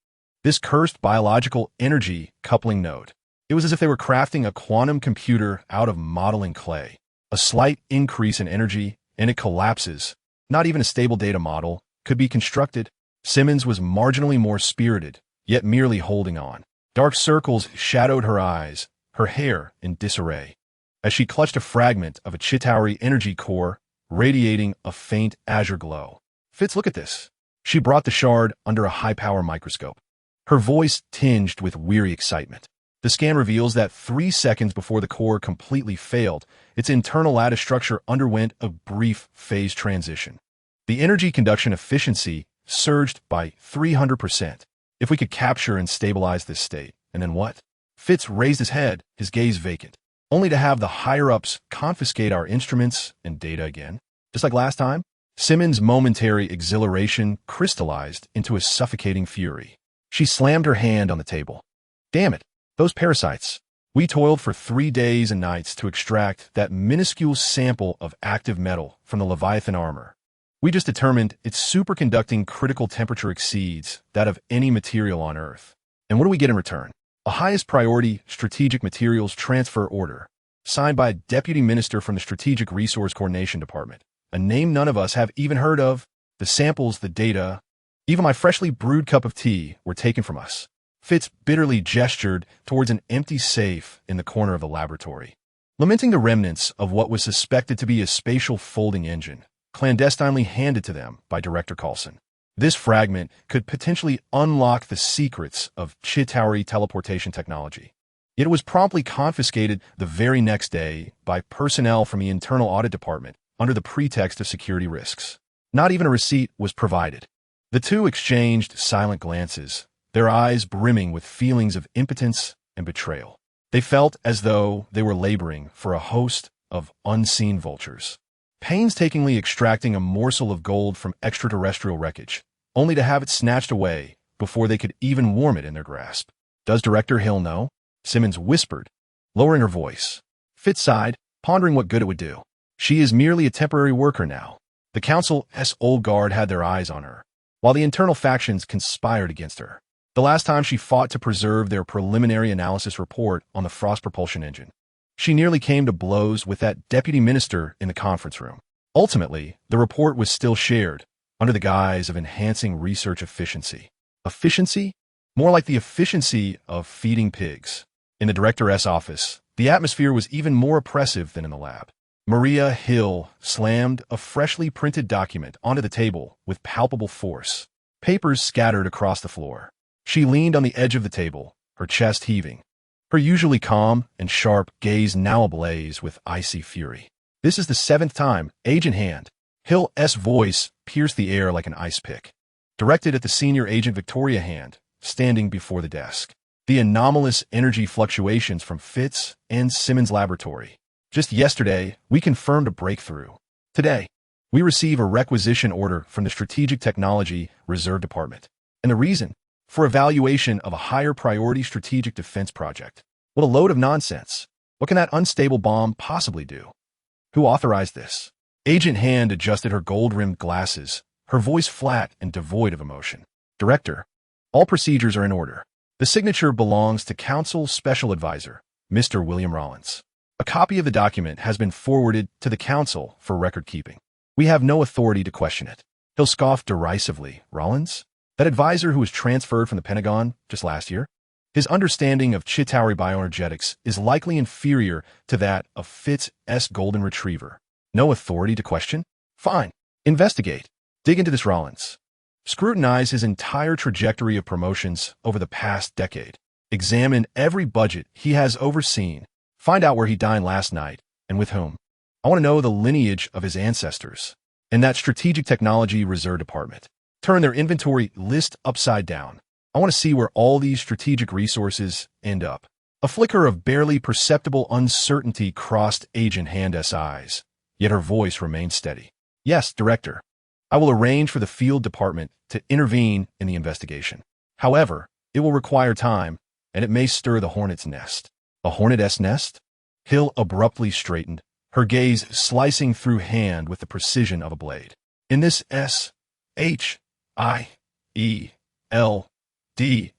This cursed biological energy coupling node. It was as if they were crafting a quantum computer out of modeling clay. A slight increase in energy, and it collapses. Not even a stable data model could be constructed. Simmons was marginally more spirited, yet merely holding on. Dark circles shadowed her eyes, her hair in disarray, as she clutched a fragment of a Chitauri energy core, radiating a faint azure glow. Fitz, look at this. She brought the shard under a high-power microscope, her voice tinged with weary excitement. The scan reveals that 3 seconds before the core completely failed, its internal lattice structure underwent a brief phase transition. The energy conduction efficiency surged by 300%. If we could capture and stabilize this state, and then what? Fitz raised his head, his gaze vacant, only to have the higher-ups confiscate our instruments and data again. Just like last time, Simmons' momentary exhilaration crystallized into a suffocating fury. She slammed her hand on the table. Damn it, those parasites. We toiled for 3 days and nights to extract that minuscule sample of active metal from the Leviathan armor. We just determined its superconducting critical temperature exceeds that of any material on Earth. And what do we get in return? A highest priority strategic materials transfer order, signed by a deputy minister from the Strategic Resource Coordination Department, a name none of us have even heard of. The samples, the data, even my freshly brewed cup of tea were taken from us. Fitz bitterly gestured towards an empty safe in the corner of the laboratory. lamenting the remnants of what was suspected to be a spatial folding engine, clandestinely handed to them by Director Coulson. This fragment could potentially unlock the secrets of Chitauri teleportation technology. Yet it was promptly confiscated the very next day by personnel from the Internal Audit Department under the pretext of security risks. Not even a receipt was provided. The two exchanged silent glances, their eyes brimming with feelings of impotence and betrayal. They felt as though they were laboring for a host of unseen vultures, painstakingly extracting a morsel of gold from extraterrestrial wreckage, only to have it snatched away before they could even warm it in their grasp. "Does Director Hill know?" Simmons whispered, lowering her voice. Fitz sighed, pondering what good it would do. "She is merely a temporary worker now." The Council's old guard had their eyes on her, while the internal factions conspired against her. The last time she fought to preserve their preliminary analysis report on the Frost propulsion engine, she nearly came to blows with that deputy minister in the conference room. Ultimately, the report was still shared, under the guise of enhancing research efficiency. Efficiency? More like the efficiency of feeding pigs. In the Director's office, the atmosphere was even more oppressive than in the lab. Maria Hill slammed a freshly printed document onto the table with palpable force. Papers scattered across the floor. She leaned on the edge of the table, her chest heaving, her usually calm and sharp gaze now ablaze with icy fury. "This is the 7th time, Agent Hand." Hill's voice pierced the air like an ice pick, directed at the senior agent Victoria Hand, standing before the desk. The anomalous energy fluctuations from Fitz and Simmons' laboratory. "Just yesterday, we confirmed a breakthrough. Today, we receive a requisition order from the Strategic Technology Reserve Department. And the reason? For evaluation of a higher priority strategic defense project. What a load of nonsense. What can that unstable bomb possibly do? Who authorized this?" Agent Hand adjusted her gold-rimmed glasses, her voice flat and devoid of emotion. "Director, all procedures are in order. The signature belongs to Council Special Advisor, Mr. William Rollins. A copy of the document has been forwarded to the Council for record-keeping. We have no authority to question it." He'll scoff derisively. "Rollins? That advisor who was transferred from the Pentagon just last year? His understanding of Chitauri bioenergetics is likely inferior to that of Fitz's golden retriever. No authority to question? Fine. Investigate. Dig into this Rollins. Scrutinize his entire trajectory of promotions over the past decade. Examine every budget he has overseen. Find out where he dined last night and with whom. I want to know the lineage of his ancestors. And that Strategic Technology Reserve Department. Turn their inventory list upside down. I want to see where all these strategic resources end up." A flicker of barely perceptible uncertainty crossed Agent Hand's eyes, yet her voice remained steady. "Yes, Director. I will arrange for the field department to intervene in the investigation. However, it will require time, and it may stir the hornet's nest." "A hornet's nest?" Hill abruptly straightened, her gaze slicing through Hand with the precision of a blade. "In this SHIELD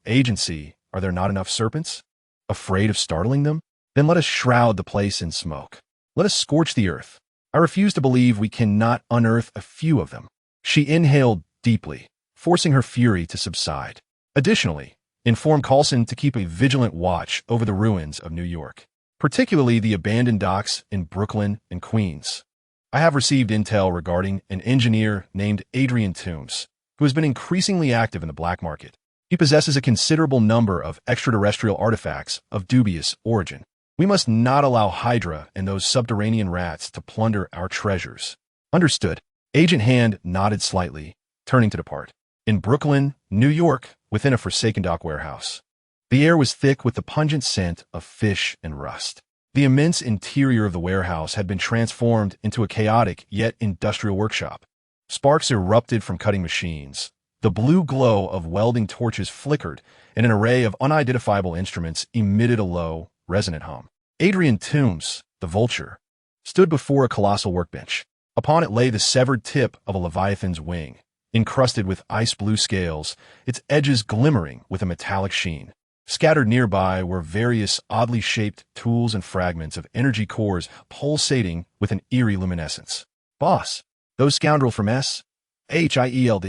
agency, are there not enough serpents? Afraid of startling them? Then let us shroud the place in smoke. Let us scorch the earth. I refuse to believe we cannot unearth a few of them." She inhaled deeply, forcing her fury to subside. "Additionally, inform Coulson to keep a vigilant watch over the ruins of New York, particularly the abandoned docks in Brooklyn and Queens. I have received intel regarding an engineer named Adrian Toombs, who has been increasingly active in the black market. He possesses a considerable number of extraterrestrial artifacts of dubious origin. We must not allow Hydra and those subterranean rats to plunder our treasures." "Understood." Agent Hand nodded slightly, turning to depart. In Brooklyn, New York, within a forsaken dock warehouse. The air was thick with the pungent scent of fish and rust. The immense interior of the warehouse had been transformed into a chaotic yet industrial workshop. Sparks erupted from cutting machines. The blue glow of welding torches flickered, and an array of unidentifiable instruments emitted a low, resonant hum. Adrian Toombs, the vulture, stood before a colossal workbench. Upon it lay the severed tip of a leviathan's wing, encrusted with ice-blue scales, its edges glimmering with a metallic sheen. Scattered nearby were various oddly shaped tools and fragments of energy cores pulsating with an eerie luminescence. "Boss, those scoundrels from SHIELD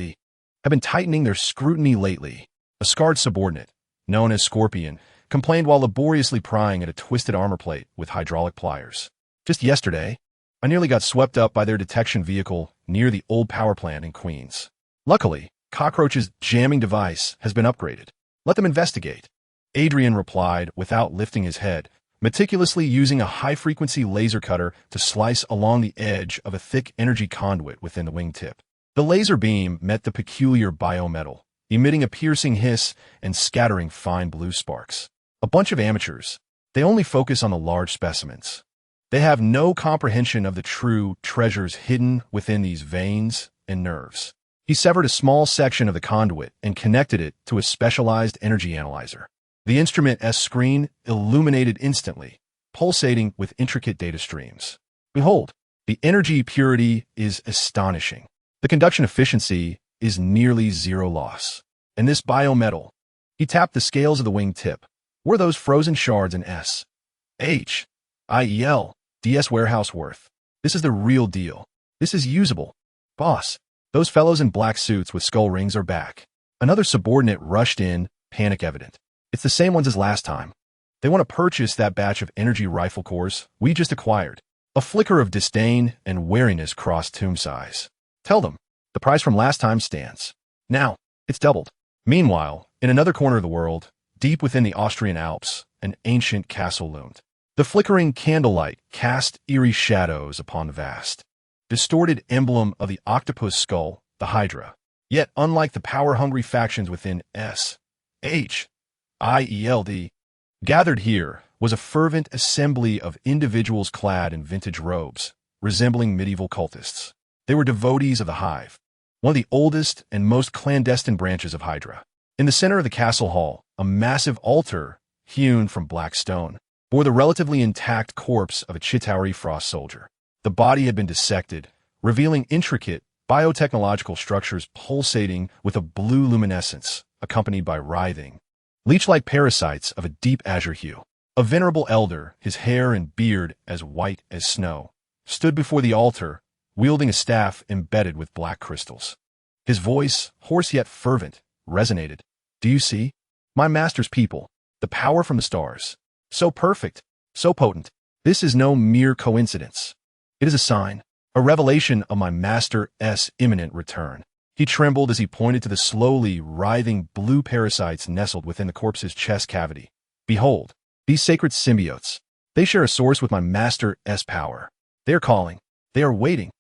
have been tightening their scrutiny lately." A scarred subordinate, known as Scorpion, complained while laboriously prying at a twisted armor plate with hydraulic pliers. Just yesterday, I nearly got swept up by their detection vehicle near the old power plant in Queens. Luckily, Cockroach's jamming device has been upgraded. Let them investigate. Adrian replied without lifting his head, meticulously using a high-frequency laser cutter to slice along the edge of a thick energy conduit within the wingtip. The laser beam met the peculiar biometal, emitting a piercing hiss and scattering fine blue sparks. A bunch of amateurs. They only focus on the large specimens. They have no comprehension of the true treasures hidden within these veins and nerves. He severed a small section of the conduit and connected it to a specialized energy analyzer. The instrument's screen illuminated instantly, pulsating with intricate data streams. Behold, the energy purity is astonishing. The conduction efficiency is nearly zero loss. And this biometal, he tapped the scales of the wing tip. Were those frozen shards in S, H, I, E, L, DS warehouse worth? This is the real deal. This is usable. Boss, those fellows in black suits with skull rings are back. Another subordinate rushed in, panic evident. It's the same ones as last time. They want to purchase that batch of energy rifle cores we just acquired. A flicker of disdain and wariness crossed Tomb's eyes. Tell them, the price from last time stands. Now, it's doubled. Meanwhile, in another corner of the world, deep within the Austrian Alps, an ancient castle loomed. The flickering candlelight cast eerie shadows upon the vast, distorted emblem of the octopus skull, the Hydra. Yet, unlike the power-hungry factions within S, H, I, E, L, D, gathered here was a fervent assembly of individuals clad in vintage robes, resembling medieval cultists. They were devotees of the Hive, one of the oldest and most clandestine branches of Hydra. In the center of the castle hall, a massive altar, hewn from black stone, bore the relatively intact corpse of a Chitauri Frost soldier. The body had been dissected, revealing intricate biotechnological structures pulsating with a blue luminescence, accompanied by writhing, leech-like parasites of a deep azure hue. A venerable elder, his hair and beard as white as snow, stood before the altar, wielding a staff embedded with black crystals. His voice, hoarse yet fervent, resonated. Do you see? My master's people, the power from the stars. So perfect, so potent. This is no mere coincidence. It is a sign, a revelation of my master's imminent return. He trembled as he pointed to the slowly writhing blue parasites nestled within the corpse's chest cavity. Behold, these sacred symbiotes. They share a source with my master's power. They are calling. They are waiting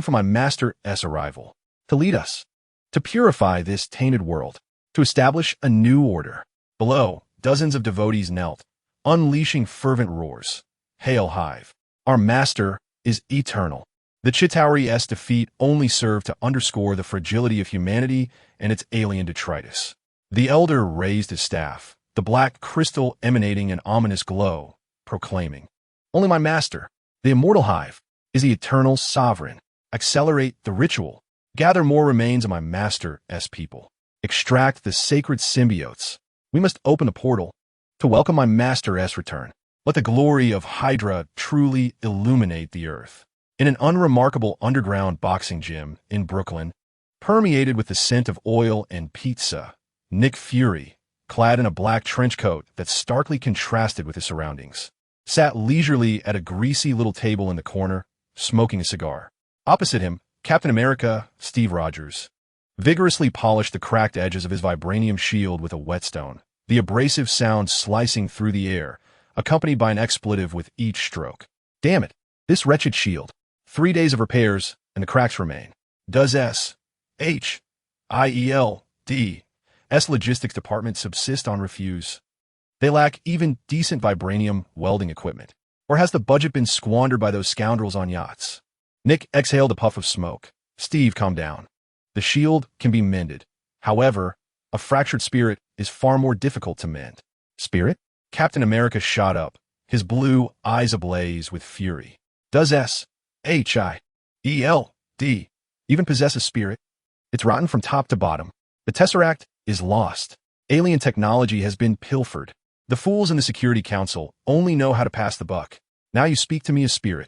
for my master's arrival. To lead us. To purify this tainted world. To establish a new order. Below, dozens of devotees knelt, unleashing fervent roars. Hail, Hive. Our master is eternal. The Chitauri's defeat only served to underscore the fragility of humanity and its alien detritus. The elder raised his staff, the black crystal emanating an ominous glow, proclaiming, Only my master, the immortal Hive, is the eternal sovereign. Accelerate the ritual. Gather more remains of my master's people. Extract the sacred symbiotes. We must open a portal to welcome my master's return. Let the glory of Hydra truly illuminate the earth. In an unremarkable underground boxing gym in Brooklyn, permeated with the scent of oil and pizza, Nick Fury, clad in a black trench coat that starkly contrasted with his surroundings, sat leisurely at a greasy little table in the corner, smoking a cigar. Opposite him, Captain America, Steve Rogers, vigorously polished the cracked edges of his vibranium shield with a whetstone, the abrasive sound slicing through the air, accompanied by an expletive with each stroke. Damn it, this wretched shield. 3 days of repairs, and the cracks remain. Does S, H, I, E, L, D, S logistics department subsist on refuse? They lack even decent vibranium welding equipment. Or has the budget been squandered by those scoundrels on yachts? Nick exhaled a puff of smoke. Steve, calm down. The shield can be mended. However, a fractured spirit is far more difficult to mend. Spirit? Captain America shot up, his blue eyes ablaze with fury. Does S, H, I, E, L, D even possess a spirit? It's rotten from top to bottom. The Tesseract is lost. Alien technology has been pilfered. The fools in the Security Council only know how to pass the buck. Now you speak to me as spirit.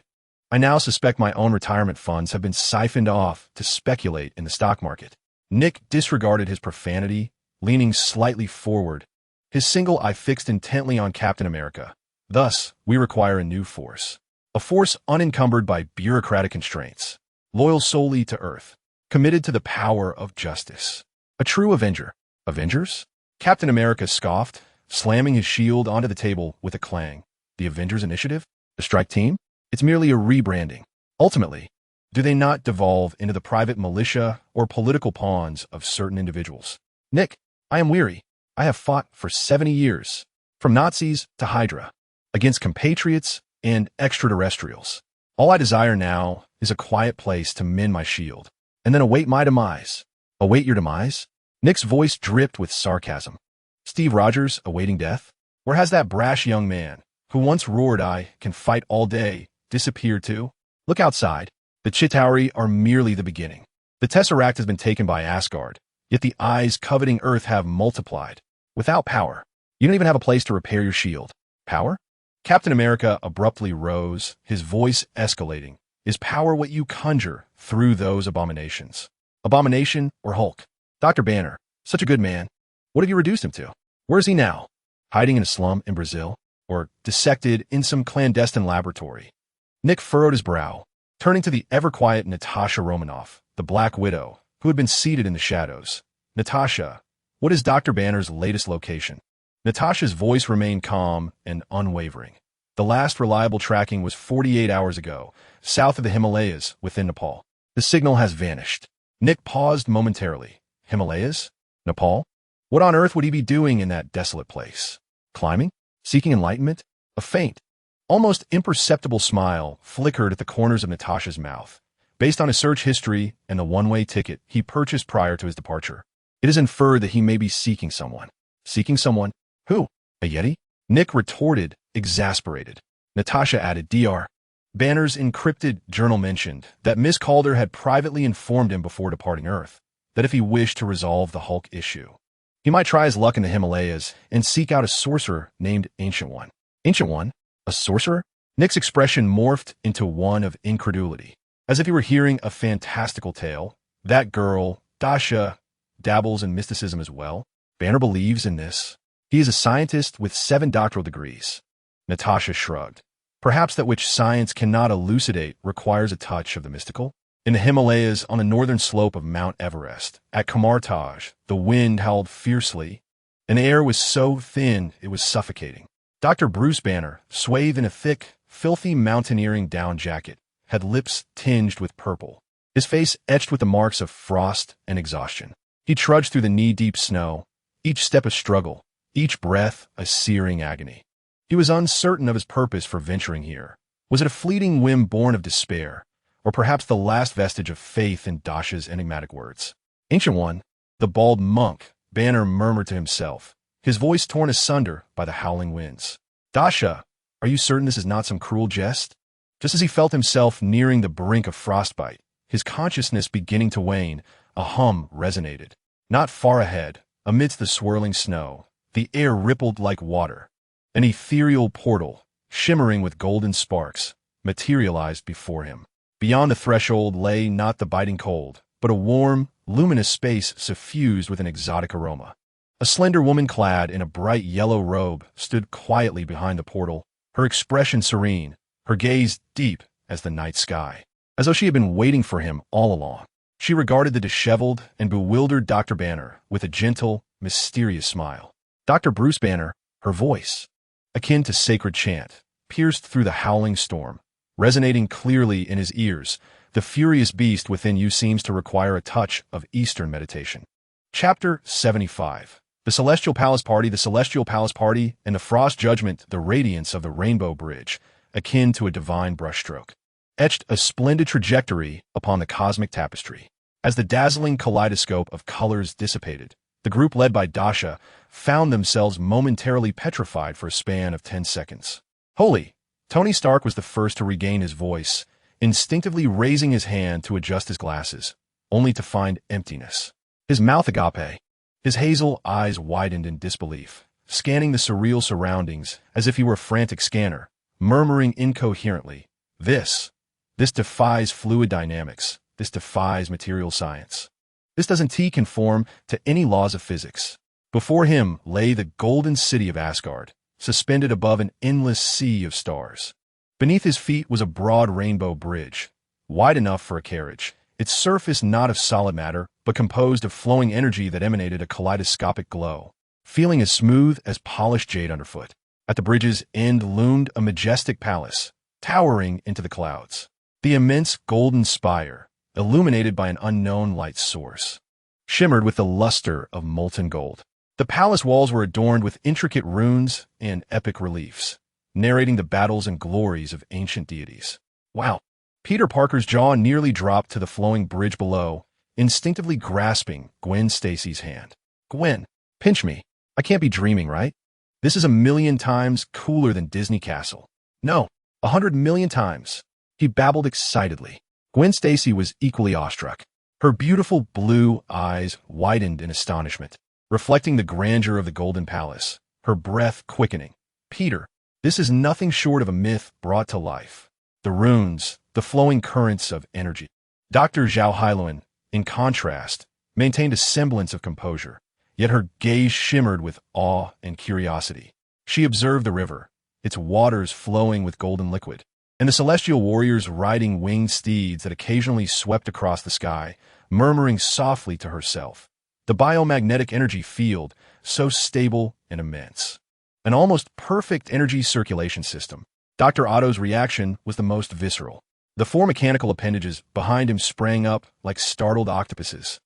I now suspect my own retirement funds have been siphoned off to speculate in the stock market. Nick disregarded his profanity, leaning slightly forward, his single eye fixed intently on Captain America. Thus, we require a new force. A force unencumbered by bureaucratic constraints, loyal solely to Earth, committed to the power of justice. A true Avenger. Avengers? Captain America scoffed, slamming his shield onto the table with a clang. The Avengers Initiative? The strike team? It's merely a rebranding. Ultimately, do they not devolve into the private militia or political pawns of certain individuals? Nick, I am weary. I have fought for 70 years, from Nazis to Hydra, against compatriots and extraterrestrials. All I desire now is a quiet place to mend my shield, and then await my demise. Await your demise? Nick's voice dripped with sarcasm. Steve Rogers awaiting death? Where has that brash young man, who once roared I can fight all day, disappeared to? Look outside. The Chitauri are merely the beginning. The Tesseract has been taken by Asgard, yet the eyes coveting Earth have multiplied. Without power, you don't even have a place to repair your shield. Power? Captain America abruptly rose, his voice escalating. Is power what you conjure through those abominations? Abomination or Hulk? Dr. Banner, such a good man. What have you reduced him to? Where is he now? Hiding in a slum in Brazil? Or dissected in some clandestine laboratory? Nick furrowed his brow, turning to the ever-quiet Natasha Romanoff, the Black Widow, who had been seated in the shadows. Natasha, what is Dr. Banner's latest location? Natasha's voice remained calm and unwavering. The last reliable tracking was 48 hours ago, south of the Himalayas, within Nepal. The signal has vanished. Nick paused momentarily. Himalayas? Nepal? What on earth would he be doing in that desolate place? Climbing? Seeking enlightenment? A faint, almost imperceptible smile flickered at the corners of Natasha's mouth, based on his search history and the one-way ticket he purchased prior to his departure. It is inferred that he may be seeking someone. Seeking someone? Who? A Yeti? Nick retorted, exasperated. Natasha added, Dr. Banner's encrypted journal mentioned that Miss Calder had privately informed him before departing Earth that if he wished to resolve the Hulk issue, he might try his luck in the Himalayas and seek out a sorcerer named Ancient One. Ancient One? A sorcerer? Nick's expression morphed into one of incredulity, as if he were hearing a fantastical tale. That girl, Dasha, dabbles in mysticism as well. Banner believes in this. He is a scientist with 7 doctoral degrees. Natasha shrugged. Perhaps that which science cannot elucidate requires a touch of the mystical. In the Himalayas, on the northern slope of Mount Everest, at Kamartaj, the wind howled fiercely, and the air was so thin it was suffocating. Dr. Bruce Banner, swathed in a thick, filthy mountaineering down jacket, had lips tinged with purple, his face etched with the marks of frost and exhaustion. He trudged through the knee-deep snow, each step a struggle, each breath a searing agony. He was uncertain of his purpose for venturing here. Was it a fleeting whim born of despair, or perhaps the last vestige of faith in Dasha's enigmatic words? Ancient One, the bald monk, Banner murmured to himself, his voice torn asunder by the howling winds. Dasha, are you certain this is not some cruel jest? Just as he felt himself nearing the brink of frostbite, his consciousness beginning to wane, a hum resonated. Not far ahead, amidst the swirling snow, the air rippled like water. An ethereal portal, shimmering with golden sparks, materialized before him. Beyond the threshold lay not the biting cold, but a warm, luminous space suffused with an exotic aroma. A slender woman clad in a bright yellow robe stood quietly behind the portal, her expression serene, her gaze deep as the night sky, as though she had been waiting for him all along. She regarded the disheveled and bewildered Dr. Banner with a gentle, mysterious smile. Dr. Bruce Banner, her voice, akin to sacred chant, pierced through the howling storm, resonating clearly in his ears. The furious beast within you seems to require a touch of Eastern meditation. Chapter 75. The Celestial Palace Party, the Celestial Palace Party, and the Frost Judgment, the radiance of the Rainbow Bridge, akin to a divine brushstroke, etched a splendid trajectory upon the cosmic tapestry. As the dazzling kaleidoscope of colors dissipated, the group led by Dasha found themselves momentarily petrified for a span of 10 seconds. Holy! Tony Stark was the first to regain his voice, instinctively raising his hand to adjust his glasses, only to find emptiness. His mouth agape, his hazel eyes widened in disbelief, scanning the surreal surroundings as if he were a frantic scanner, murmuring incoherently, This defies fluid dynamics. This defies material science. This doesn't conform to any laws of physics. Before him lay the golden city of Asgard, suspended above an endless sea of stars. Beneath his feet was a broad rainbow bridge, wide enough for a carriage, its surface not of solid matter, but composed of flowing energy that emanated a kaleidoscopic glow, feeling as smooth as polished jade underfoot. At the bridge's end loomed a majestic palace, towering into the clouds. The immense golden spire, illuminated by an unknown light source, shimmered with the luster of molten gold. The palace walls were adorned with intricate runes and epic reliefs, narrating the battles and glories of ancient deities. Wow! Peter Parker's jaw nearly dropped to the flowing bridge below, instinctively grasping Gwen Stacy's hand. Gwen, pinch me. I can't be dreaming, right? This is a million times cooler than Disney Castle. No, 100 million times. He babbled excitedly. Gwen Stacy was equally awestruck. Her beautiful blue eyes widened in astonishment, reflecting the grandeur of the Golden Palace, her breath quickening. Peter, this is nothing short of a myth brought to life. The runes, the flowing currents of energy. Dr. Zhao Hailuan, in contrast, maintained a semblance of composure, yet her gaze shimmered with awe and curiosity. She observed the river, its waters flowing with golden liquid, and the celestial warriors riding winged steeds that occasionally swept across the sky, murmuring softly to herself. The biomagnetic energy field, so stable and immense. An almost perfect energy circulation system. Dr. Otto's reaction was the most visceral. The four mechanical appendages behind him sprang up like startled octopuses.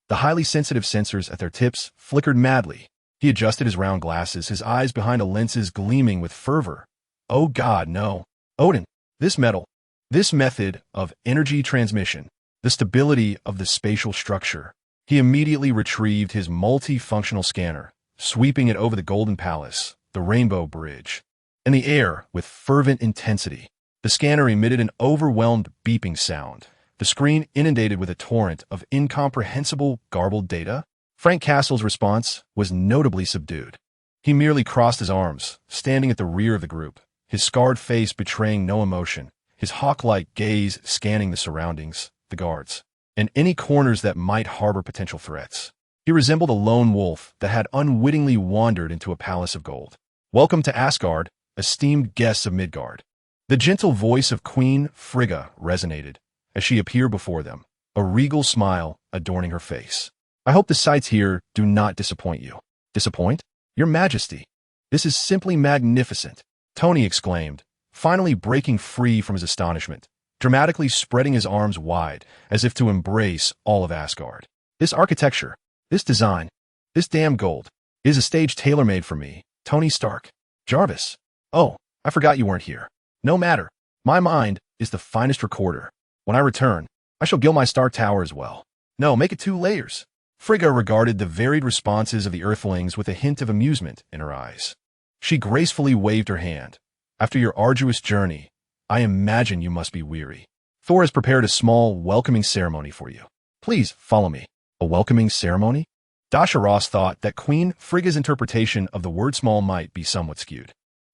The highly sensitive sensors at their tips flickered madly. He adjusted his round glasses, his eyes behind the lenses gleaming with fervor. Oh God, no. Odin, this method of energy transmission, the stability of the spatial structure. He immediately retrieved his multifunctional scanner, sweeping it over the Golden Palace, the Rainbow Bridge, and the air with fervent intensity. The scanner emitted an overwhelmed beeping sound, the screen inundated with a torrent of incomprehensible, garbled data. Frank Castle's response was notably subdued. He merely crossed his arms, standing at the rear of the group, his scarred face betraying no emotion, his hawk-like gaze scanning the surroundings, the guards, and any corners that might harbor potential threats. He resembled a lone wolf that had unwittingly wandered into a palace of gold. Welcome to Asgard, esteemed guests of Midgard. The gentle voice of Queen Frigga resonated as she appeared before them, a regal smile adorning her face. I hope the sights here do not disappoint you. Disappoint? Your Majesty, this is simply magnificent, Tony exclaimed, finally breaking free from his astonishment, dramatically spreading his arms wide as if to embrace all of Asgard. This architecture, this design, this damn gold, is a stage tailor-made for me, Tony Stark. Jarvis. Oh, I forgot you weren't here. No matter. My mind is the finest recorder. When I return, I shall gild my Stark Tower as well. No, make it 2 layers. Frigga regarded the varied responses of the Earthlings with a hint of amusement in her eyes. She gracefully waved her hand. After your arduous journey, I imagine you must be weary. Thor has prepared a small, welcoming ceremony for you. Please follow me. A welcoming ceremony? Dasha Ross thought that Queen Frigga's interpretation of the word small might be somewhat skewed.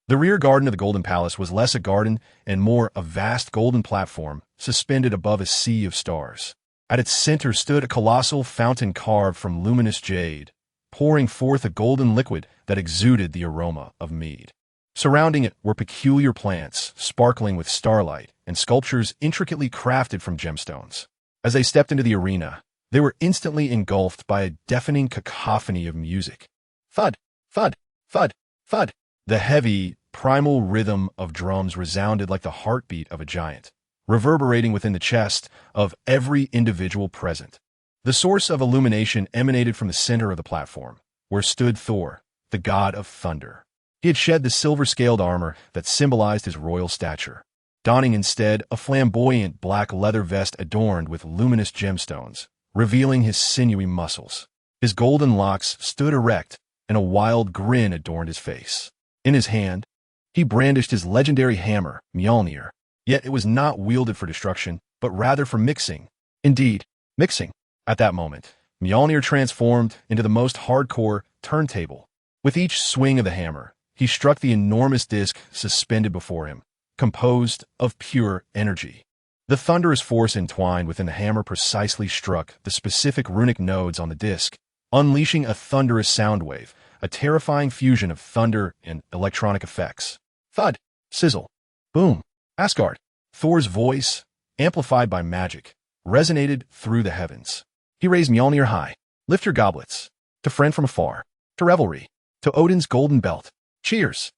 The rear garden of the Golden Palace was less a garden and more a vast golden platform suspended above a sea of stars. At its center stood a colossal fountain carved from luminous jade, pouring forth a golden liquid that exuded the aroma of mead. Surrounding it were peculiar plants, sparkling with starlight, and sculptures intricately crafted from gemstones. As they stepped into the arena, they were instantly engulfed by a deafening cacophony of music. Thud, thud, thud, thud. The heavy, primal rhythm of drums resounded like the heartbeat of a giant, reverberating within the chest of every individual present. The source of illumination emanated from the center of the platform, where stood Thor, the god of thunder. He had shed the silver-scaled armor that symbolized his royal stature, donning instead a flamboyant black leather vest adorned with luminous gemstones, revealing his sinewy muscles. His golden locks stood erect, and a wild grin adorned his face. In his hand, he brandished his legendary hammer, Mjolnir, yet it was not wielded for destruction, but rather for mixing. Indeed, mixing. At that moment, Mjolnir transformed into the most hardcore turntable. With each swing of the hammer, he struck the enormous disc suspended before him, composed of pure energy. The thunderous force entwined within the hammer precisely struck the specific runic nodes on the disc, unleashing a thunderous sound wave, a terrifying fusion of thunder and electronic effects. Thud, sizzle, boom. Asgard. Thor's voice, amplified by magic, resonated through the heavens. He raised Mjolnir high. Lift your goblets. To friend from afar. To revelry. To Odin's golden belt. Cheers.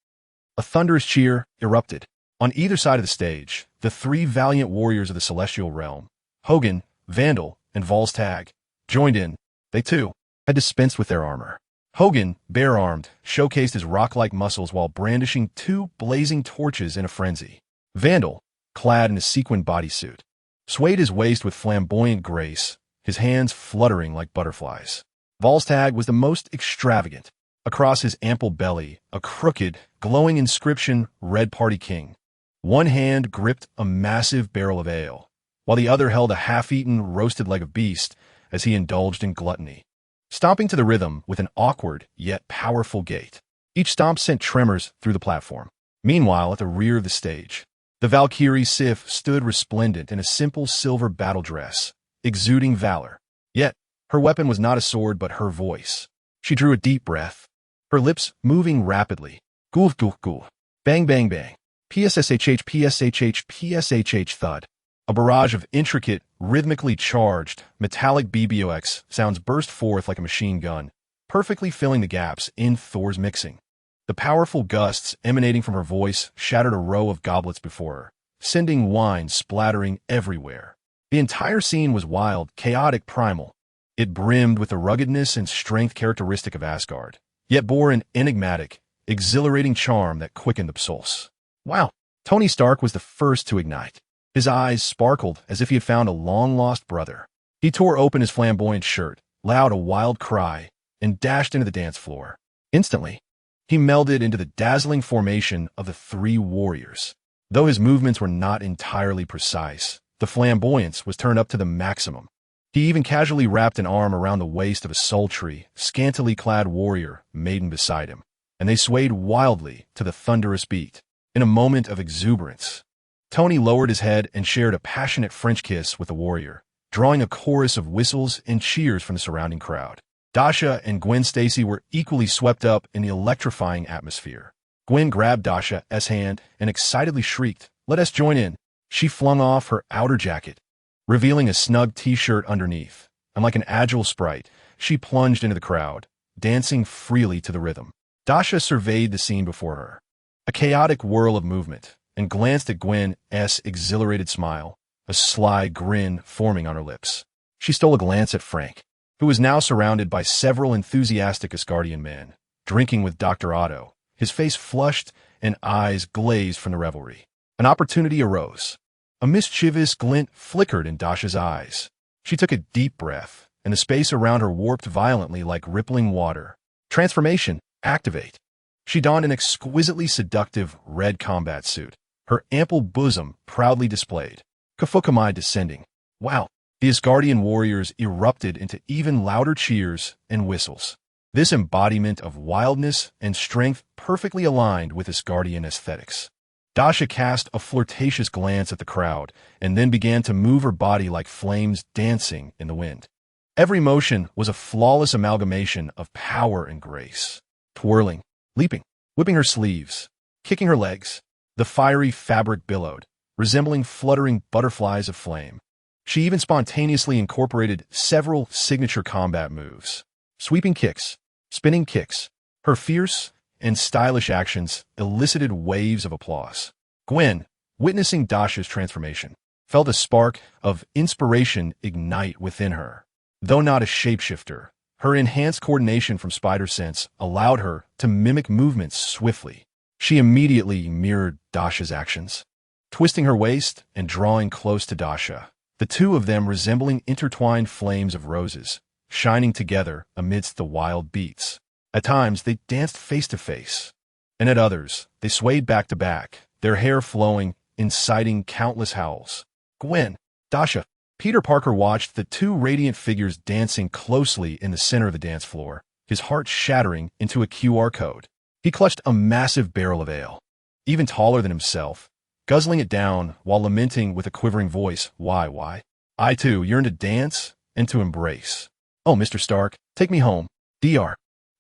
A thunderous cheer erupted. On either side of the stage, the three valiant warriors of the celestial realm, Hogun, Vandal, and Volstagg, joined in. They, too, had dispensed with their armor. Hogun, bare-armed, showcased his rock-like muscles while brandishing two blazing torches in a frenzy. Vandal, clad in a sequined bodysuit, swayed his waist with flamboyant grace, his hands fluttering like butterflies. Volstagg was the most extravagant. Across his ample belly, a crooked, glowing inscription read Party King. One hand gripped a massive barrel of ale, while the other held a half-eaten roasted leg of beast as he indulged in gluttony. Stomping to the rhythm with an awkward yet powerful gait. Each stomp sent tremors through the platform. Meanwhile, at the rear of the stage, the Valkyrie Sif stood resplendent in a simple silver battle dress, exuding valor. Yet, her weapon was not a sword but her voice. She drew a deep breath, her lips moving rapidly. Gul gul gul. Bang bang bang. PSSHH PSHH PSHH thud. A barrage of intricate, rhythmically charged, metallic BBOX sounds burst forth like a machine gun, perfectly filling the gaps in Thor's mixing. The powerful gusts emanating from her voice shattered a row of goblets before her, sending wine splattering everywhere. The entire scene was wild, chaotic, primal. It brimmed with the ruggedness and strength characteristic of Asgard, yet bore an enigmatic, exhilarating charm that quickened the pulse. Wow! Tony Stark was the first to ignite. His eyes sparkled as if he had found a long-lost brother. He tore open his flamboyant shirt, let out a wild cry, and dashed into the dance floor. Instantly, he melded into the dazzling formation of the three warriors. Though his movements were not entirely precise, the flamboyance was turned up to the maximum. He even casually wrapped an arm around the waist of a sultry, scantily clad warrior maiden beside him, and they swayed wildly to the thunderous beat. In a moment of exuberance, Tony lowered his head and shared a passionate French kiss with the warrior, drawing a chorus of whistles and cheers from the surrounding crowd. Dasha and Gwen Stacy were equally swept up in the electrifying atmosphere. Gwen grabbed Dasha's hand and excitedly shrieked, "Let us join in." She flung off her outer jacket, revealing a snug t-shirt underneath, and like an agile sprite, she plunged into the crowd, dancing freely to the rhythm. Dasha surveyed the scene before her, a chaotic whirl of movement, and glanced at Gwen's exhilarated smile, a sly grin forming on her lips. She stole a glance at Frank, who was now surrounded by several enthusiastic Asgardian men, drinking with Dr. Otto, his face flushed and eyes glazed from the revelry. An opportunity arose. A mischievous glint flickered in Dasha's eyes. She took a deep breath, and the space around her warped violently like rippling water. Transformation, activate. She donned an exquisitely seductive red combat suit, her ample bosom proudly displayed. Kafukamai descending. Wow! The Asgardian warriors erupted into even louder cheers and whistles. This embodiment of wildness and strength perfectly aligned with Asgardian aesthetics. Dasha cast a flirtatious glance at the crowd and then began to move her body like flames dancing in the wind. Every motion was a flawless amalgamation of power and grace. Twirling, leaping, whipping her sleeves, kicking her legs, the fiery fabric billowed, resembling fluttering butterflies of flame. She even spontaneously incorporated several signature combat moves. Sweeping kicks, spinning kicks. Her fierce and stylish actions elicited waves of applause. Gwen, witnessing Dasha's transformation, felt a spark of inspiration ignite within her. Though not a shapeshifter, her enhanced coordination from spider sense allowed her to mimic movements swiftly. She immediately mirrored Dasha's actions, twisting her waist and drawing close to Dasha, the two of them resembling intertwined flames of roses, shining together amidst the wild beats. At times, they danced face to face, and at others, they swayed back to back, their hair flowing, inciting countless howls. Gwen, Dasha, Peter Parker watched the two radiant figures dancing closely in the center of the dance floor, his heart shattering into a QR code. He clutched a massive barrel of ale, even taller than himself, guzzling it down while lamenting with a quivering voice, why? I too yearn to dance and to embrace. "Oh, Mr. Stark, take me home." Dr.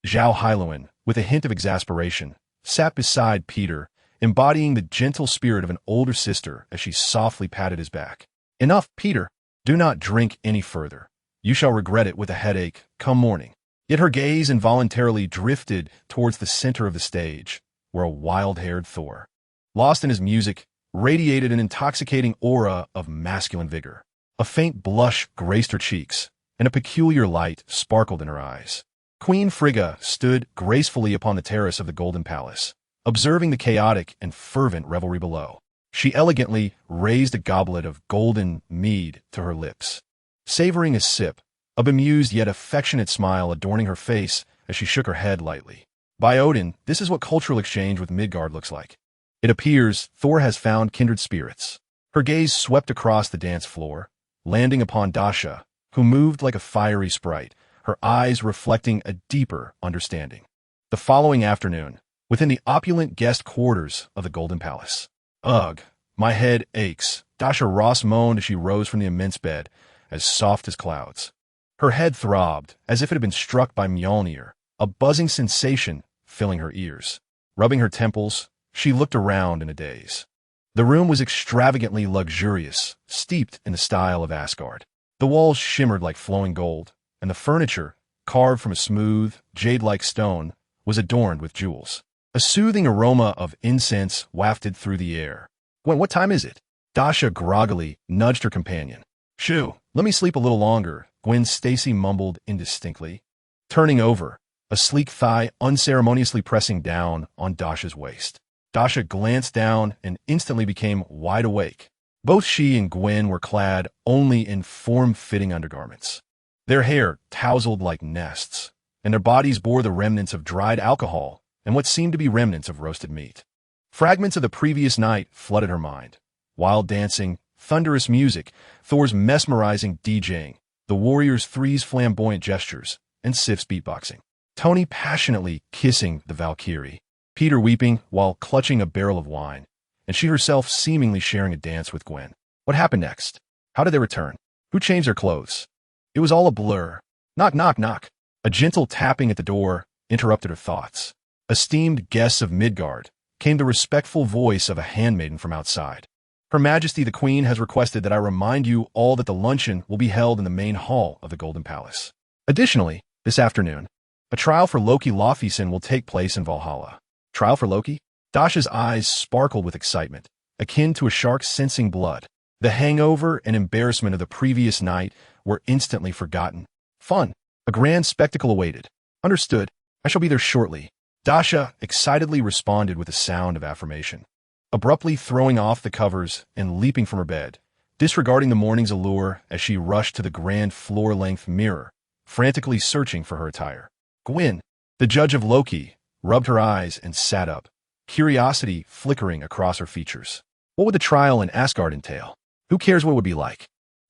Zhao Hailuan, with a hint of exasperation, sat beside Peter, embodying the gentle spirit of an older sister as she softly patted his back. "Enough, Peter. Do not drink any further. You shall regret it with a headache come morning." Yet her gaze involuntarily drifted towards the center of the stage, where a wild-haired Thor, lost in his music, radiated an intoxicating aura of masculine vigor. A faint blush graced her cheeks, and a peculiar light sparkled in her eyes. Queen Frigga stood gracefully upon the terrace of the Golden Palace, observing the chaotic and fervent revelry below. She elegantly raised a goblet of golden mead to her lips, savoring a sip, a bemused yet affectionate smile adorning her face as she shook her head lightly. "By Odin, this is what cultural exchange with Midgard looks like. It appears Thor has found kindred spirits." Her gaze swept across the dance floor, landing upon Dasha, who moved like a fiery sprite, her eyes reflecting a deeper understanding. The following afternoon, within the opulent guest quarters of the Golden Palace. "Ugh, my head aches," Dasha Ross moaned as she rose from the immense bed, as soft as clouds. Her head throbbed, as if it had been struck by Mjolnir, a buzzing sensation filling her ears. Rubbing her temples, she looked around in a daze. The room was extravagantly luxurious, steeped in the style of Asgard. The walls shimmered like flowing gold, and the furniture, carved from a smooth, jade-like stone, was adorned with jewels. A soothing aroma of incense wafted through the air. "Gwen, what time is it?" Dasha groggily nudged her companion. "Shoo, let me sleep a little longer," Gwen Stacy mumbled indistinctly, turning over, a sleek thigh unceremoniously pressing down on Dasha's waist. Dasha glanced down and instantly became wide awake. Both she and Gwen were clad only in form-fitting undergarments. Their hair tousled like nests, and their bodies bore the remnants of dried alcohol and what seemed to be remnants of roasted meat. Fragments of the previous night flooded her mind. Wild dancing, thunderous music, Thor's mesmerizing DJing, the warrior's three's flamboyant gestures, and Sif's beatboxing. Tony passionately kissing the Valkyrie, Peter weeping while clutching a barrel of wine, and she herself seemingly sharing a dance with Gwen. What happened next? How did they return? Who changed their clothes? It was all a blur. Knock, knock, knock. A gentle tapping at the door interrupted her thoughts. Esteemed guests of Midgard, came the respectful voice of a handmaiden from outside. "Her Majesty the Queen has requested that I remind you all that the luncheon will be held in the main hall of the Golden Palace. Additionally, this afternoon, a trial for Loki Laufeyson will take place in Valhalla." Trial for Loki? Dasha's eyes sparkled with excitement, akin to a shark sensing blood. The hangover and embarrassment of the previous night were instantly forgotten. Fun. A grand spectacle awaited. "Understood. I shall be there shortly." Dasha excitedly responded with a sound of affirmation, abruptly throwing off the covers and leaping from her bed, disregarding the morning's allure as she rushed to the grand floor-length mirror, frantically searching for her attire. Gwen, the judge of Loki, rubbed her eyes and sat up, curiosity flickering across her features. What would the trial in Asgard entail? Who cares what it would be like?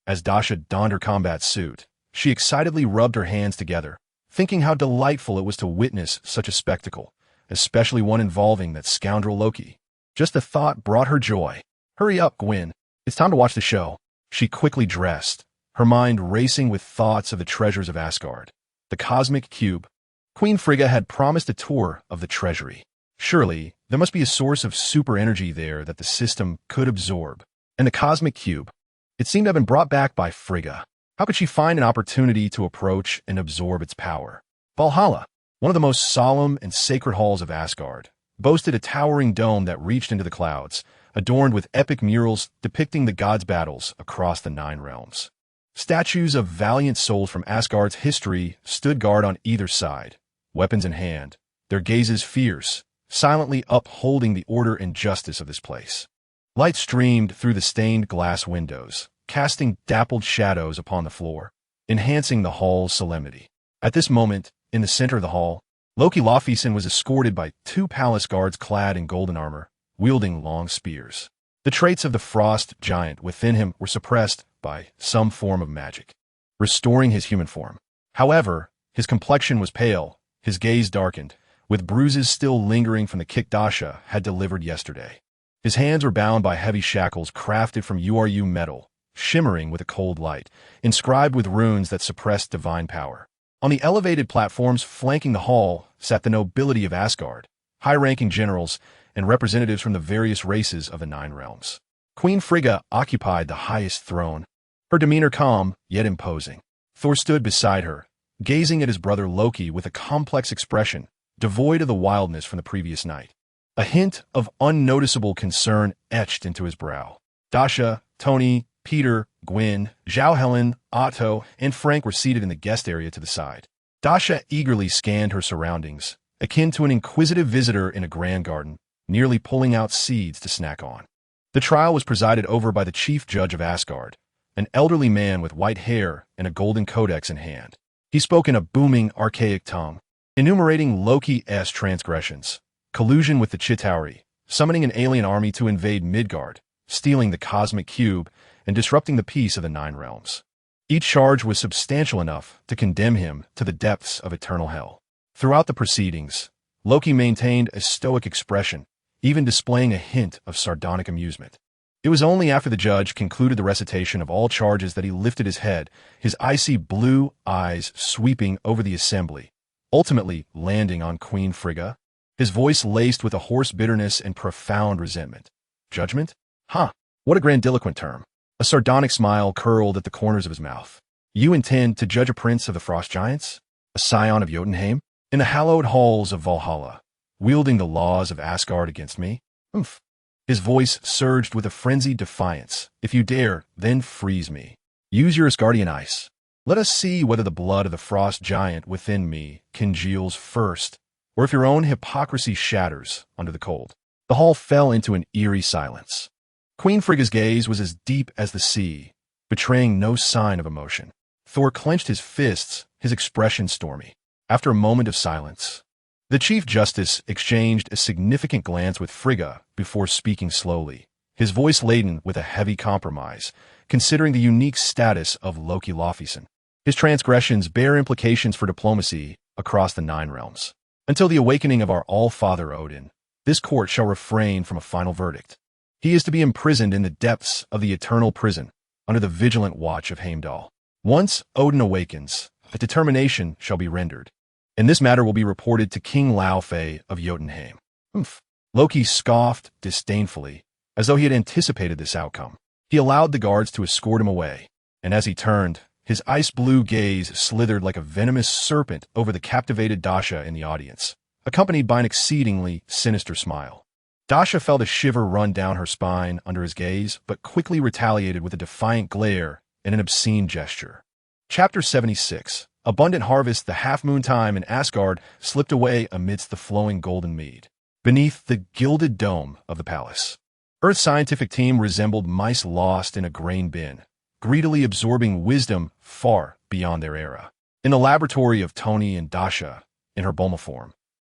As Dasha donned her combat suit, she excitedly rubbed her hands together, thinking how delightful it was to witness such a spectacle, especially one involving that scoundrel Loki. Just the thought brought her joy. "Hurry up, Gwen. It's time to watch the show." She quickly dressed, her mind racing with thoughts of the treasures of Asgard. The cosmic cube. Queen Frigga had promised a tour of the treasury. Surely, there must be a source of super energy there that the system could absorb. And the cosmic cube. It seemed to have been brought back by Frigga. How could she find an opportunity to approach and absorb its power? Valhalla, one of the most solemn and sacred halls of Asgard, boasted a towering dome that reached into the clouds, adorned with epic murals depicting the gods' battles across the 9 realms. Statues of valiant souls from Asgard's history stood guard on either side, weapons in hand, their gazes fierce, silently upholding the order and justice of this place. Light streamed through the stained glass windows, casting dappled shadows upon the floor, enhancing the hall's solemnity. At this moment, in the center of the hall, Loki Laufeyson was escorted by 2 palace guards clad in golden armor, wielding long spears. The traits of the frost giant within him were suppressed by some form of magic, restoring his human form. However, his complexion was pale, his gaze darkened, with bruises still lingering from the kick Dasha had delivered yesterday. His hands were bound by heavy shackles crafted from URU metal, shimmering with a cold light, inscribed with runes that suppressed divine power. On the elevated platforms flanking the hall sat the nobility of Asgard, high-ranking generals and representatives from the various races of the Nine Realms. Queen Frigga occupied the highest throne, her demeanor calm yet imposing. Thor stood beside her, gazing at his brother Loki with a complex expression, devoid of the wildness from the previous night. A hint of unnoticeable concern etched into his brow. Dasha, Tony, Peter, Gwen, Zhao Helen, Otto, and Frank were seated in the guest area to the side. Dasha eagerly scanned her surroundings, akin to an inquisitive visitor in a grand garden, nearly pulling out seeds to snack on. The trial was presided over by the chief judge of Asgard, an elderly man with white hair and a golden codex in hand. He spoke in a booming, archaic tongue, enumerating Loki's transgressions, collusion with the Chitauri, summoning an alien army to invade Midgard, stealing the cosmic cube, and disrupting the peace of the Nine Realms. Each charge was substantial enough to condemn him to the depths of eternal hell. Throughout the proceedings, Loki maintained a stoic expression, even displaying a hint of sardonic amusement. It was only after the judge concluded the recitation of all charges that he lifted his head, his icy blue eyes sweeping over the assembly, ultimately landing on Queen Frigga, his voice laced with a hoarse bitterness and profound resentment. Judgment? Huh, what a grandiloquent term. A sardonic smile curled at the corners of his mouth. You intend to judge a prince of the Frost Giants? A scion of Jotunheim? In the hallowed halls of Valhalla, wielding the laws of Asgard against me? Oomph. His voice surged with a frenzied defiance. If you dare, then freeze me. Use your Asgardian ice. Let us see whether the blood of the frost giant within me congeals first, or if your own hypocrisy shatters under the cold. The hall fell into an eerie silence. Queen Frigga's gaze was as deep as the sea, betraying no sign of emotion. Thor clenched his fists, his expression stormy. After a moment of silence, the Chief Justice exchanged a significant glance with Frigga before speaking slowly, his voice laden with a heavy compromise, considering the unique status of Loki Laufeyson. His transgressions bear implications for diplomacy across the Nine Realms. Until the awakening of our All-Father Odin, this court shall refrain from a final verdict. He is to be imprisoned in the depths of the eternal prison, under the vigilant watch of Heimdall. Once Odin awakens, a determination shall be rendered, and this matter will be reported to King Laufey of Jotunheim. Humph. Loki scoffed disdainfully, as though he had anticipated this outcome. He allowed the guards to escort him away, and as he turned, his ice-blue gaze slithered like a venomous serpent over the captivated Dasha in the audience, accompanied by an exceedingly sinister smile. Dasha felt a shiver run down her spine under his gaze, but quickly retaliated with a defiant glare and an obscene gesture. Chapter 76. Abundant harvest. The half-moon time in Asgard slipped away amidst the flowing golden mead, beneath the gilded dome of the palace. Earth's scientific team resembled mice lost in a grain bin, greedily absorbing wisdom far beyond their era. In the laboratory of Tony and Dasha, in her Bulma form,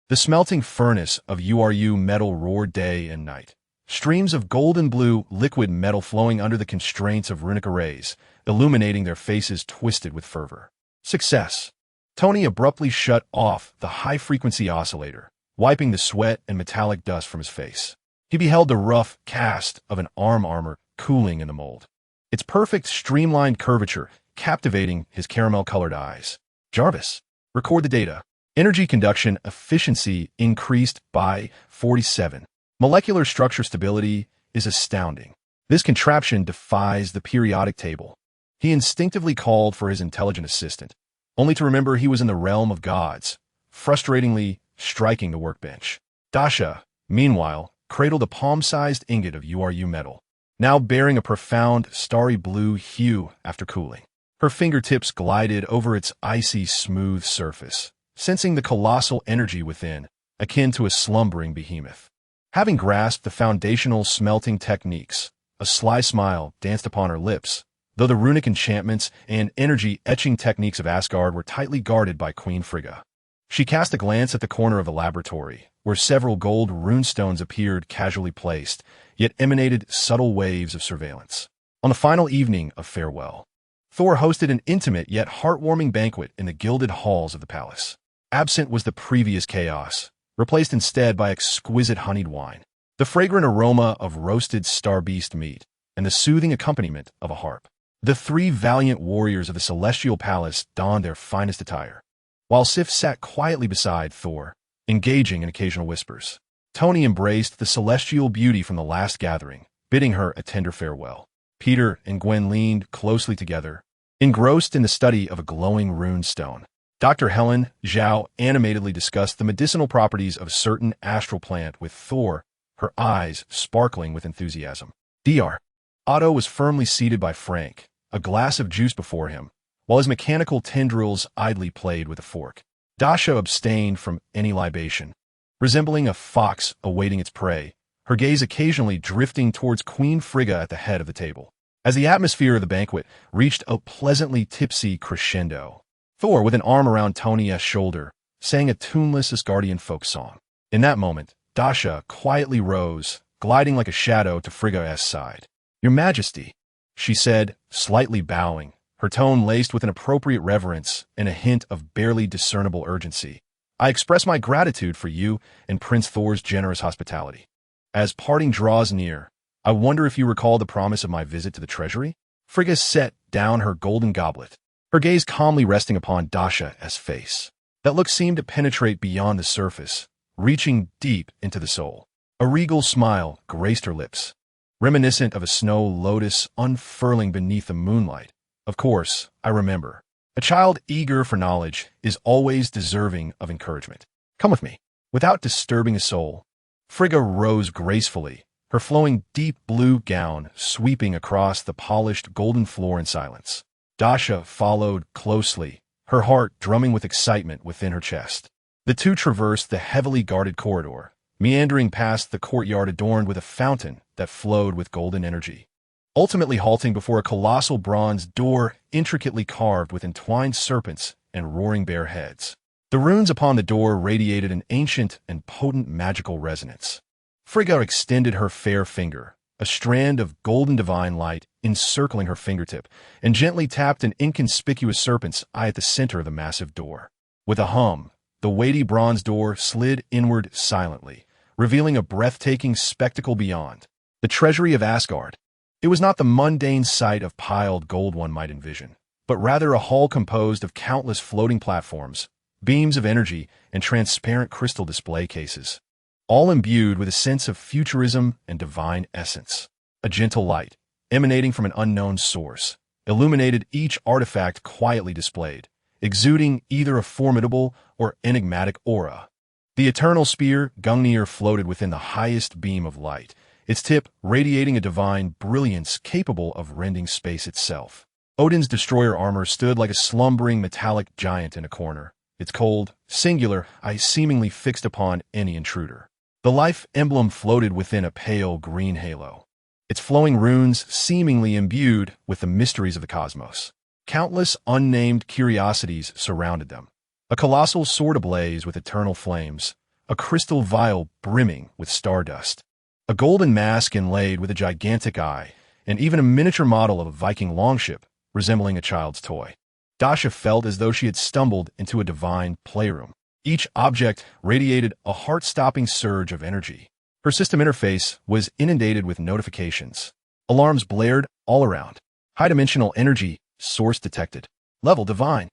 the smelting furnace of URU metal roared day and night, streams of golden blue liquid metal flowing under the constraints of runic arrays, illuminating their faces twisted with fervor. Success. Tony abruptly shut off the high-frequency oscillator, wiping the sweat and metallic dust from his face. He beheld the rough cast of an arm armor cooling in the mold, its perfect streamlined curvature captivating his caramel-colored eyes. Jarvis, record the data. Energy conduction efficiency increased by 47. Molecular structure stability is astounding. This contraption defies the periodic table. He instinctively called for his intelligent assistant, only to remember he was in the realm of gods, frustratingly striking the workbench. Dasha, meanwhile, cradled a palm-sized ingot of URU metal, now bearing a profound starry blue hue after cooling. Her fingertips glided over its icy smooth surface, sensing the colossal energy within, akin to a slumbering behemoth. Having grasped the foundational smelting techniques, a sly smile danced upon her lips, though the runic enchantments and energy-etching techniques of Asgard were tightly guarded by Queen Frigga. She cast a glance at the corner of the laboratory, where several gold runestones appeared casually placed, yet emanated subtle waves of surveillance. On the final evening of farewell, Thor hosted an intimate yet heartwarming banquet in the gilded halls of the palace. Absent was the previous chaos, replaced instead by exquisite honeyed wine, the fragrant aroma of roasted star beast meat, and the soothing accompaniment of a harp. The three valiant warriors of the Celestial Palace donned their finest attire, while Sif sat quietly beside Thor, engaging in occasional whispers. Tony embraced the celestial beauty from the last gathering, bidding her a tender farewell. Peter and Gwen leaned closely together, engrossed in the study of a glowing rune stone. Dr. Helen Zhao animatedly discussed the medicinal properties of a certain astral plant with Thor, her eyes sparkling with enthusiasm. Dr. Otto was firmly seated by Frank, a glass of juice before him, while his mechanical tendrils idly played with a fork. Dasha abstained from any libation, resembling a fox awaiting its prey, her gaze occasionally drifting towards Queen Frigga at the head of the table. As the atmosphere of the banquet reached a pleasantly tipsy crescendo, Thor, with an arm around Tony's shoulder, sang a tuneless Asgardian folk song. In that moment, Dasha quietly rose, gliding like a shadow to Frigga's side. "Your Majesty," she said, slightly bowing, her tone laced with an appropriate reverence and a hint of barely discernible urgency. "I express my gratitude for you and Prince Thor's generous hospitality. As parting draws near, I wonder if you recall the promise of my visit to the treasury?" Frigga set down her golden goblet, her gaze calmly resting upon Dasha's face. That look seemed to penetrate beyond the surface, reaching deep into the soul. A regal smile graced her lips, reminiscent of a snow lotus unfurling beneath the moonlight. "Of course, I remember. A child eager for knowledge is always deserving of encouragement. Come with me." Without disturbing a soul, Frigga rose gracefully, her flowing deep blue gown sweeping across the polished golden floor in silence. Dasha followed closely, her heart drumming with excitement within her chest. The two traversed the heavily guarded corridor, meandering past the courtyard adorned with a fountain that flowed with golden energy, ultimately halting before a colossal bronze door intricately carved with entwined serpents and roaring bear heads. The runes upon the door radiated an ancient and potent magical resonance. Frigga extended her fair finger, a strand of golden divine light encircling her fingertip, and gently tapped an inconspicuous serpent's eye at the center of the massive door. With a hum, the weighty bronze door slid inward silently, revealing a breathtaking spectacle beyond. The treasury of Asgard. It was not the mundane sight of piled gold one might envision, but rather a hall composed of countless floating platforms, beams of energy, and transparent crystal display cases, all imbued with a sense of futurism and divine essence. A gentle light, emanating from an unknown source, illuminated each artifact quietly displayed, exuding either a formidable or enigmatic aura. The eternal spear Gungnir floated within the highest beam of light, its tip radiating a divine brilliance capable of rending space itself. Odin's destroyer armor stood like a slumbering metallic giant in a corner, its cold, singular eye seemingly fixed upon any intruder. The life emblem floated within a pale green halo, its flowing runes seemingly imbued with the mysteries of the cosmos. Countless unnamed curiosities surrounded them. A colossal sword ablaze with eternal flames, a crystal vial brimming with stardust, a golden mask inlaid with a gigantic eye, and even a miniature model of a Viking longship resembling a child's toy. Dasha felt as though she had stumbled into a divine playroom. Each object radiated a heart-stopping surge of energy. Her system interface was inundated with notifications. Alarms blared all around. High-dimensional energy source detected. Level divine.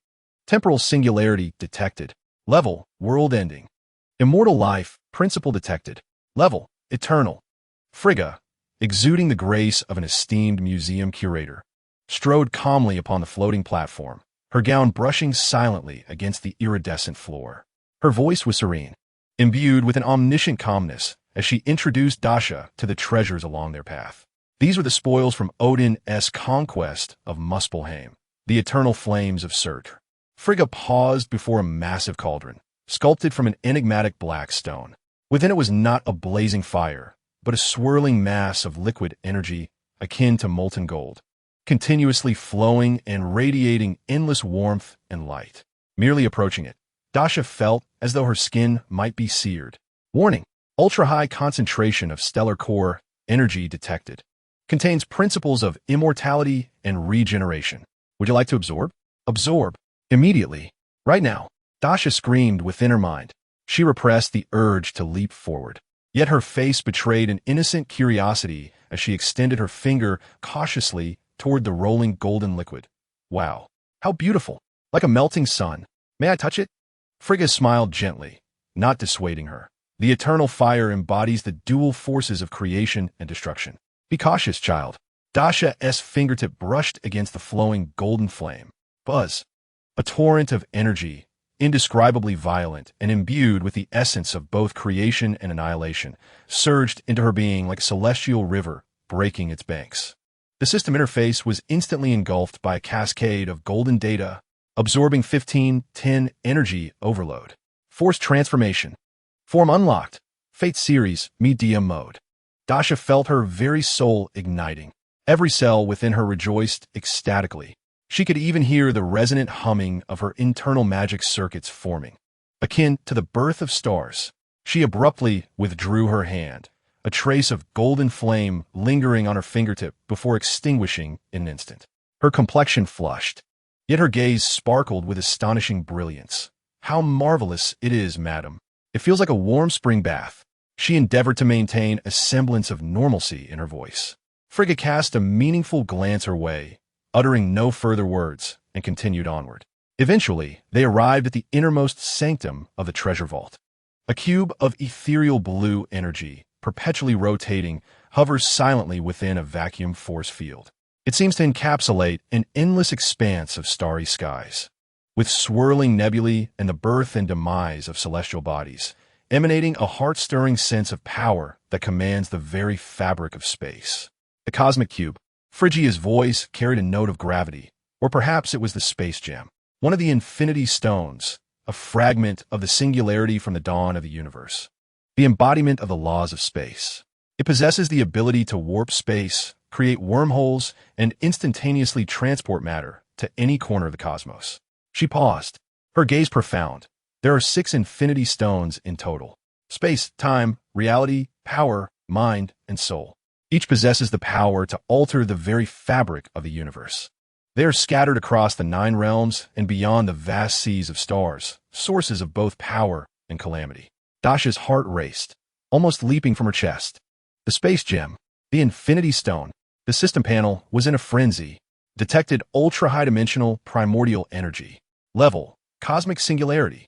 Temporal singularity detected. Level world ending. Immortal life principle detected. Level eternal. Frigga, exuding the grace of an esteemed museum curator, strode calmly upon the floating platform, her gown brushing silently against the iridescent floor. Her voice was serene, imbued with an omniscient calmness as she introduced Dasha to the treasures along their path. These were the spoils from Odin's conquest of Muspelheim, the eternal flames of Surtr. Frigga paused before a massive cauldron, sculpted from an enigmatic black stone. Within it was not a blazing fire, but a swirling mass of liquid energy akin to molten gold, continuously flowing and radiating endless warmth and light. Merely approaching it, Dasha felt as though her skin might be seared. Warning: ultra-high concentration of stellar core energy detected. Contains principles of immortality and regeneration. Would you like to absorb? Absorb. Immediately. Right now. Dasha screamed within her mind. She repressed the urge to leap forward. Yet her face betrayed an innocent curiosity as she extended her finger cautiously toward the rolling golden liquid. Wow, how beautiful! Like a melting sun. May I touch it? Frigga smiled gently, not dissuading her. The eternal fire embodies the dual forces of creation and destruction. Be cautious, child. Dasha's fingertip brushed against the flowing golden flame. Buzz. A torrent of energy, indescribably violent and imbued with the essence of both creation and annihilation, surged into her being like a celestial river breaking its banks. The system interface was instantly engulfed by a cascade of golden data, absorbing 1510 energy overload. Forced transformation. Form unlocked. Fate series, medium mode. Dasha felt her very soul igniting. Every cell within her rejoiced ecstatically. She could even hear the resonant humming of her internal magic circuits forming. Akin to the birth of stars, she abruptly withdrew her hand, a trace of golden flame lingering on her fingertip before extinguishing in an instant. Her complexion flushed, yet her gaze sparkled with astonishing brilliance. How marvelous it is, madam. It feels like a warm spring bath. She endeavored to maintain a semblance of normalcy in her voice. Frigga cast a meaningful glance her way, uttering no further words, and continued onward. Eventually, they arrived at the innermost sanctum of the treasure vault. A cube of ethereal blue energy, perpetually rotating, hovers silently within a vacuum force field. It seems to encapsulate an endless expanse of starry skies, with swirling nebulae and the birth and demise of celestial bodies, emanating a heart-stirring sense of power that commands the very fabric of space. The cosmic cube. Phrygia's voice carried a note of gravity, or perhaps it was the space gem, one of the infinity stones, a fragment of the singularity from the dawn of the universe, the embodiment of the laws of space. It possesses the ability to warp space, create wormholes, and instantaneously transport matter to any corner of the cosmos. She paused, her gaze profound. There are 6 infinity stones in total. Space, time, reality, power, mind, and soul. Each possesses the power to alter the very fabric of the universe. They are scattered across the 9 realms and beyond the vast seas of stars, sources of both power and calamity. Dasha's heart raced, almost leaping from her chest. The space gem, the infinity stone, the system panel was in a frenzy, detected ultra-high-dimensional primordial energy. Level, cosmic singularity.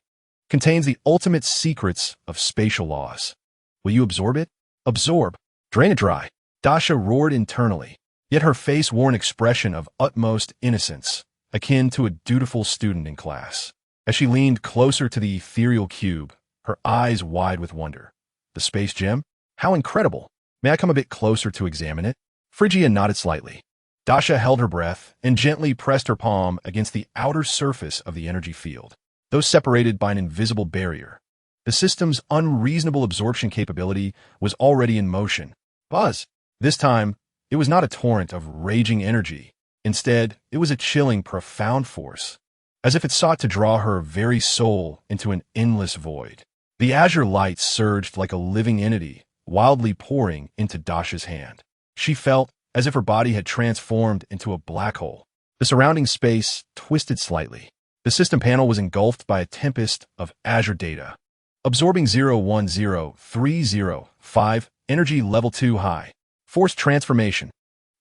Contains the ultimate secrets of spatial laws. Will you absorb it? Absorb. Drain it dry. Dasha roared internally, yet her face wore an expression of utmost innocence, akin to a dutiful student in class. As she leaned closer to the ethereal cube, her eyes wide with wonder. The space gem? How incredible! May I come a bit closer to examine it? Phrygia nodded slightly. Dasha held her breath and gently pressed her palm against the outer surface of the energy field, though separated by an invisible barrier. The system's unreasonable absorption capability was already in motion. Buzz! This time, it was not a torrent of raging energy. Instead, it was a chilling, profound force, as if it sought to draw her very soul into an endless void. The azure light surged like a living entity, wildly pouring into Dasha's hand. She felt as if her body had transformed into a black hole. The surrounding space twisted slightly. The system panel was engulfed by a tempest of azure data, absorbing 010305, energy level 2 high. Forced transformation.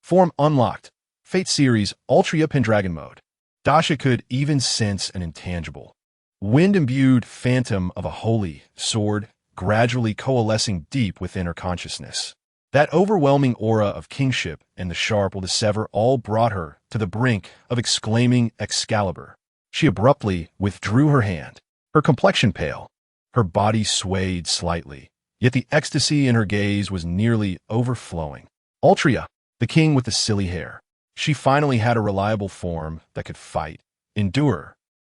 Form unlocked. Fate series, Ultra Pendragon mode. Dasha could even sense an intangible, wind-imbued phantom of a holy sword gradually coalescing deep within her consciousness. That overwhelming aura of kingship and the sharp will to sever all brought her to the brink of exclaiming Excalibur. She abruptly withdrew her hand, her complexion pale, her body swayed slightly. Yet the ecstasy in her gaze was nearly overflowing. Ultria, the king with the silly hair. She finally had a reliable form that could fight, endure,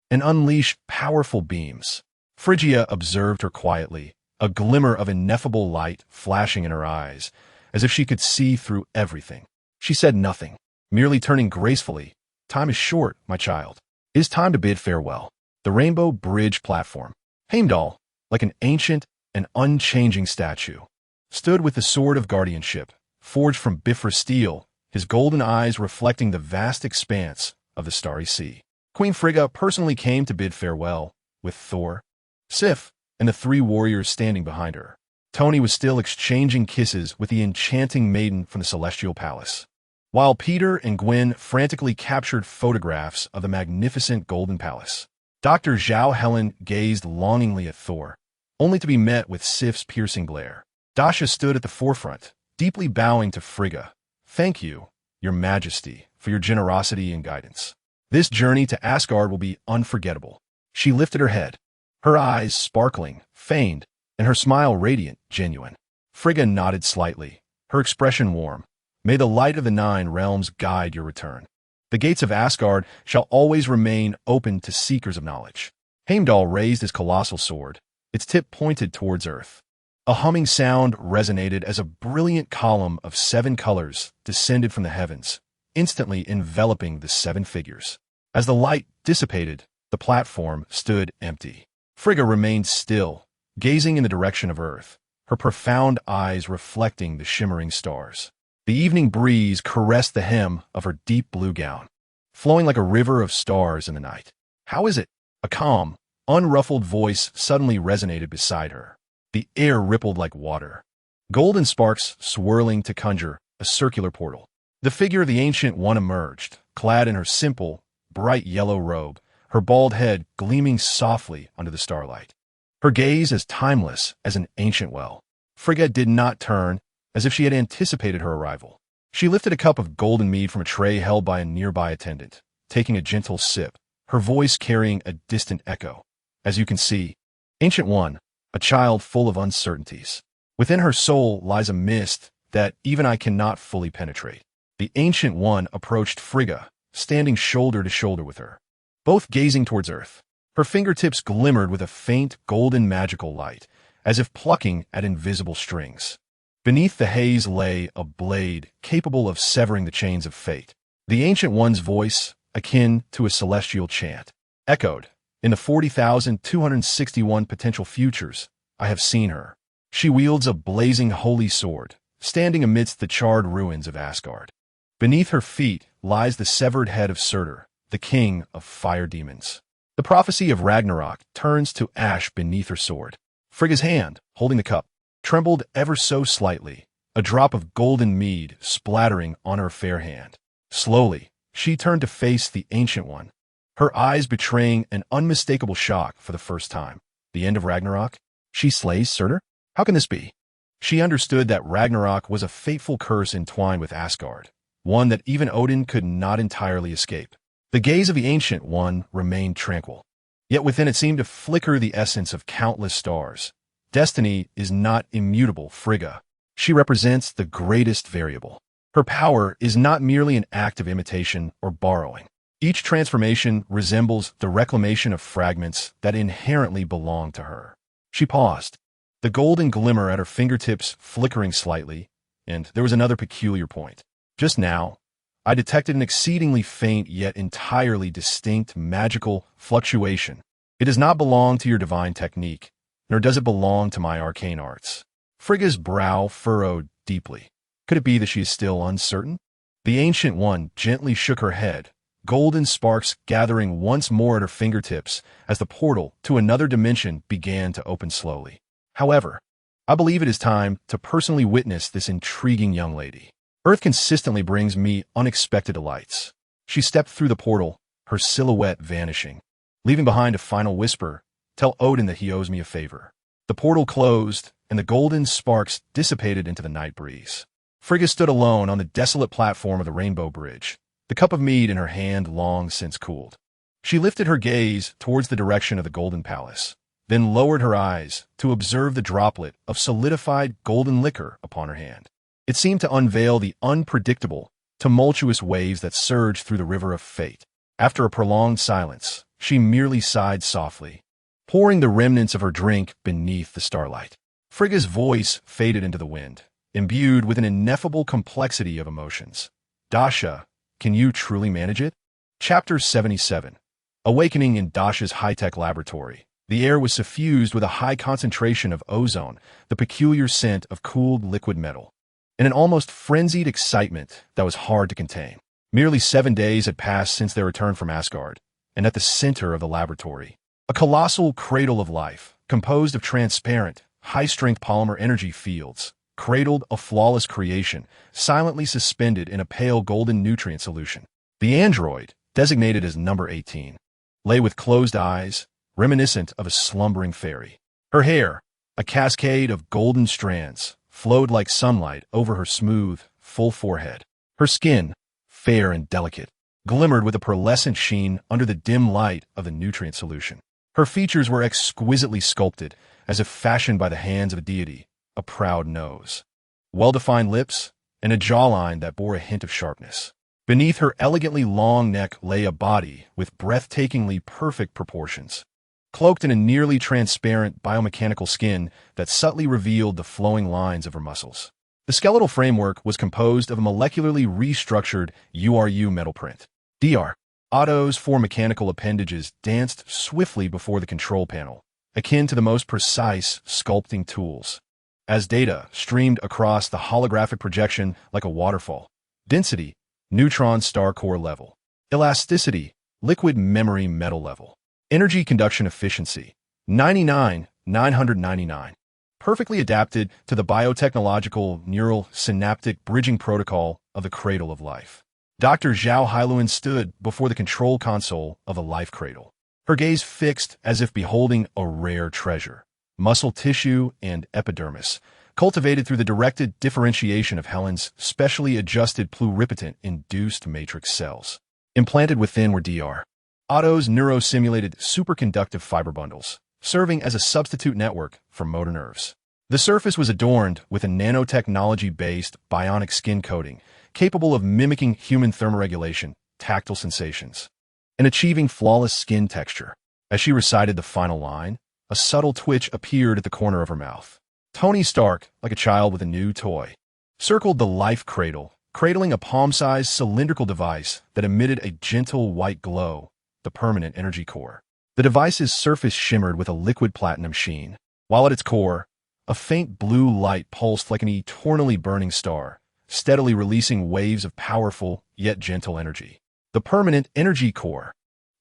and unleash powerful beams. Phrygia observed her quietly, a glimmer of ineffable light flashing in her eyes, as if she could see through everything. She said nothing, merely turning gracefully. Time is short, my child. It is time to bid farewell. The Rainbow Bridge platform. Heimdall, like an ancient an unchanging statue, stood with the sword of guardianship, forged from Bifrost steel, his golden eyes reflecting the vast expanse of the starry sea. Queen Frigga personally came to bid farewell, with Thor, Sif, and the 3 warriors standing behind her. Tony was still exchanging kisses with the enchanting maiden from the Celestial Palace, while Peter and Gwen frantically captured photographs of the magnificent Golden Palace. Dr. Zhao Helen gazed longingly at Thor, only to be met with Sif's piercing glare. Dasha stood at the forefront, deeply bowing to Frigga. "Thank you, Your Majesty, for your generosity and guidance. This journey to Asgard will be unforgettable." She lifted her head, her eyes sparkling, feigned, and her smile radiant, genuine. Frigga nodded slightly, her expression warm. "May the light of the 9 realms guide your return. The gates of Asgard shall always remain open to seekers of knowledge." Heimdall raised his colossal sword, its tip pointed towards earth. A humming sound resonated as a brilliant column of 7 colors descended from the heavens, instantly enveloping the 7 figures. As the light dissipated, the platform stood empty. Frigga remained still, gazing in the direction of earth, her profound eyes reflecting the shimmering stars. The evening breeze caressed the hem of her deep blue gown, flowing like a river of stars in the night. "How is it?" A calm, unruffled voice suddenly resonated beside her. The air rippled like water, golden sparks swirling to conjure a circular portal. The figure of the Ancient One emerged, clad in her simple, bright yellow robe, her bald head gleaming softly under the starlight. Her gaze as timeless as an ancient well. Frigga did not turn, as if she had anticipated her arrival. She lifted a cup of golden mead from a tray held by a nearby attendant, taking a gentle sip, her voice carrying a distant echo. "As you can see, Ancient One, a child full of uncertainties. Within her soul lies a mist that even I cannot fully penetrate." The Ancient One approached Frigga, standing shoulder to shoulder with her, both gazing towards earth. Her fingertips glimmered with a faint golden magical light, as if plucking at invisible strings. Beneath the haze lay a blade capable of severing the chains of fate. The Ancient One's voice, akin to a celestial chant, echoed. "In the 40,261 potential futures, I have seen her. She wields a blazing holy sword, standing amidst the charred ruins of Asgard. Beneath her feet lies the severed head of Surtur, the king of fire demons. The prophecy of Ragnarok turns to ash beneath her sword." Frigga's hand, holding the cup, trembled ever so slightly, a drop of golden mead splattering on her fair hand. Slowly, she turned to face the Ancient One, her eyes betraying an unmistakable shock for the first time. "The end of Ragnarok? She slays Surtur? How can this be?" She understood that Ragnarok was a fateful curse entwined with Asgard, one that even Odin could not entirely escape. The gaze of the Ancient One remained tranquil, yet within it seemed to flicker the essence of countless stars. "Destiny is not immutable, Frigga. She represents the greatest variable. Her power is not merely an act of imitation or borrowing. Each transformation resembles the reclamation of fragments that inherently belong to her." She paused, the golden glimmer at her fingertips flickering slightly, and there was another peculiar point. "Just now, I detected an exceedingly faint yet entirely distinct magical fluctuation. It does not belong to your divine technique, nor does it belong to my arcane arts." Frigga's brow furrowed deeply. Could it be that she is still uncertain? The Ancient One gently shook her head, golden sparks gathering once more at her fingertips as the portal to another dimension began to open slowly. "However, I believe it is time to personally witness this intriguing young lady. Earth consistently brings me unexpected delights." She stepped through the portal, her silhouette vanishing, leaving behind a final whisper, "Tell Odin that he owes me a favor." The portal closed, and the golden sparks dissipated into the night breeze. Frigga stood alone on the desolate platform of the Rainbow Bridge, the cup of mead in her hand long since cooled. She lifted her gaze towards the direction of the Golden Palace, then lowered her eyes to observe the droplet of solidified golden liquor upon her hand. It seemed to unveil the unpredictable, tumultuous waves that surged through the river of fate. After a prolonged silence, she merely sighed softly, pouring the remnants of her drink beneath the starlight. Frigga's voice faded into the wind, imbued with an ineffable complexity of emotions. "Dasha, can you truly manage it?" Chapter 77. Awakening in Dasha's high-tech laboratory. The air was suffused with a high concentration of ozone, the peculiar scent of cooled liquid metal, and an almost frenzied excitement that was hard to contain. Merely 7 days had passed since their return from Asgard, and at the center of the laboratory, a colossal cradle of life, composed of transparent, high-strength polymer energy fields, cradled a flawless creation, silently suspended in a pale golden nutrient solution. The android, designated as number 18, lay with closed eyes, reminiscent of a slumbering fairy. Her hair, a cascade of golden strands, flowed like sunlight over her smooth, full forehead. Her skin, fair and delicate, glimmered with a pearlescent sheen under the dim light of the nutrient solution. Her features were exquisitely sculpted, as if fashioned by the hands of a deity, a proud nose, well-defined lips, and a jawline that bore a hint of sharpness. Beneath her elegantly long neck lay a body with breathtakingly perfect proportions, cloaked in a nearly transparent biomechanical skin that subtly revealed the flowing lines of her muscles. The skeletal framework was composed of a molecularly restructured URU metal print. Dr. Otto's four mechanical appendages danced swiftly before the control panel, akin to the most precise sculpting tools. As data streamed across the holographic projection like a waterfall, density, neutron star core level, elasticity, liquid memory metal level, energy conduction efficiency, 99,999. Perfectly adapted to the biotechnological neural synaptic bridging protocol of the cradle of life. Dr. Zhao Hailuan stood before the control console of a life cradle, her gaze fixed as if beholding a rare treasure. Muscle tissue and epidermis, cultivated through the directed differentiation of Helen's specially adjusted pluripotent-induced matrix cells. Implanted within were Dr. Otto's neuro-simulated superconductive fiber bundles, serving as a substitute network for motor nerves. The surface was adorned with a nanotechnology-based bionic skin coating, capable of mimicking human thermoregulation, tactile sensations, and achieving flawless skin texture. As she recited the final line, a subtle twitch appeared at the corner of her mouth. Tony Stark, like a child with a new toy, circled the life cradle, cradling a palm-sized cylindrical device that emitted a gentle white glow, the permanent energy core. The device's surface shimmered with a liquid platinum sheen, while at its core, a faint blue light pulsed like an eternally burning star, steadily releasing waves of powerful, yet gentle energy. The permanent energy core.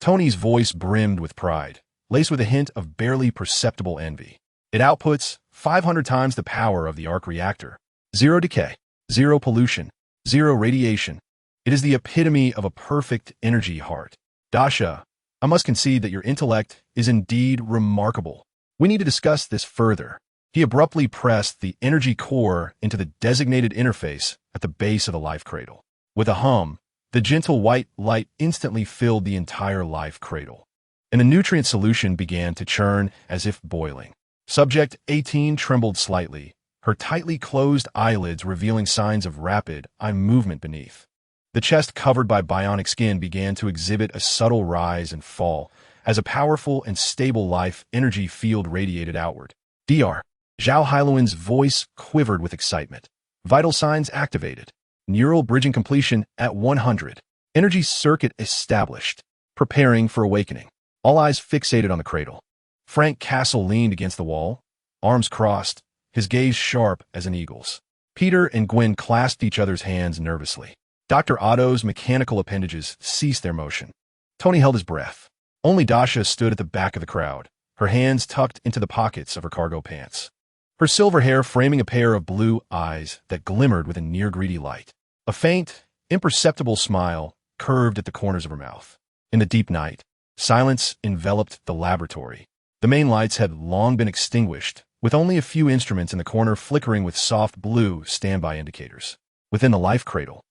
Tony's voice brimmed with pride, laced with a hint of barely perceptible envy. It outputs 500 times the power of the arc reactor. Zero decay, zero pollution, zero radiation. It is the epitome of a perfect energy heart. Dasha, I must concede that your intellect is indeed remarkable. We need to discuss this further. He abruptly pressed the energy core into the designated interface at the base of the life cradle. With a hum, the gentle white light instantly filled the entire life cradle, and the nutrient solution began to churn as if boiling. Subject 18 trembled slightly, her tightly closed eyelids revealing signs of rapid eye movement beneath. The chest covered by bionic skin began to exhibit a subtle rise and fall as a powerful and stable life energy field radiated outward. Dr. Zhao Hailuan's voice quivered with excitement. Vital signs activated. Neural bridging completion at 100. Energy circuit established. Preparing for awakening. All eyes fixated on the cradle. Frank Castle leaned against the wall, arms crossed, his gaze sharp as an eagle's. Peter and Gwen clasped each other's hands nervously. Dr. Otto's mechanical appendages ceased their motion. Tony held his breath. Only Dasha stood at the back of the crowd, her hands tucked into the pockets of her cargo pants, her silver hair framing a pair of blue eyes that glimmered with a near-greedy light. A faint, imperceptible smile curved at the corners of her mouth. In the deep night, silence enveloped the laboratory. The main lights had long been extinguished, with only a few instruments in the corner flickering with soft blue standby indicators. Within the life cradle,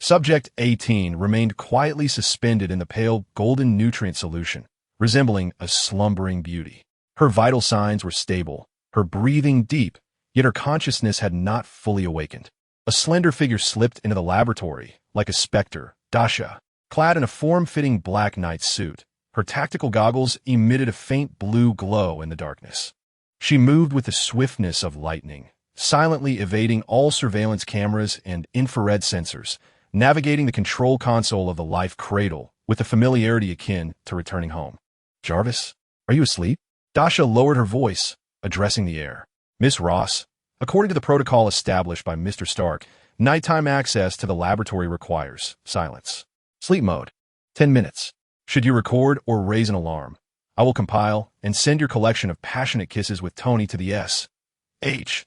Subject 18 remained quietly suspended in the pale golden nutrient solution, resembling a slumbering beauty. Her vital signs were stable, her breathing deep, yet her consciousness had not fully awakened. A slender figure slipped into the laboratory, like a specter. Dasha, clad in a form-fitting black night suit, her tactical goggles emitted a faint blue glow in the darkness. She moved with the swiftness of lightning, silently evading all surveillance cameras and infrared sensors, navigating the control console of the life cradle with a familiarity akin to returning home. Jarvis, are you asleep? Dasha lowered her voice, addressing the air. Miss Ross, according to the protocol established by Mr. Stark, nighttime access to the laboratory requires silence. Sleep mode. 10 minutes. Should you record or raise an alarm, I will compile and send your collection of passionate kisses with Tony to the S. intranet.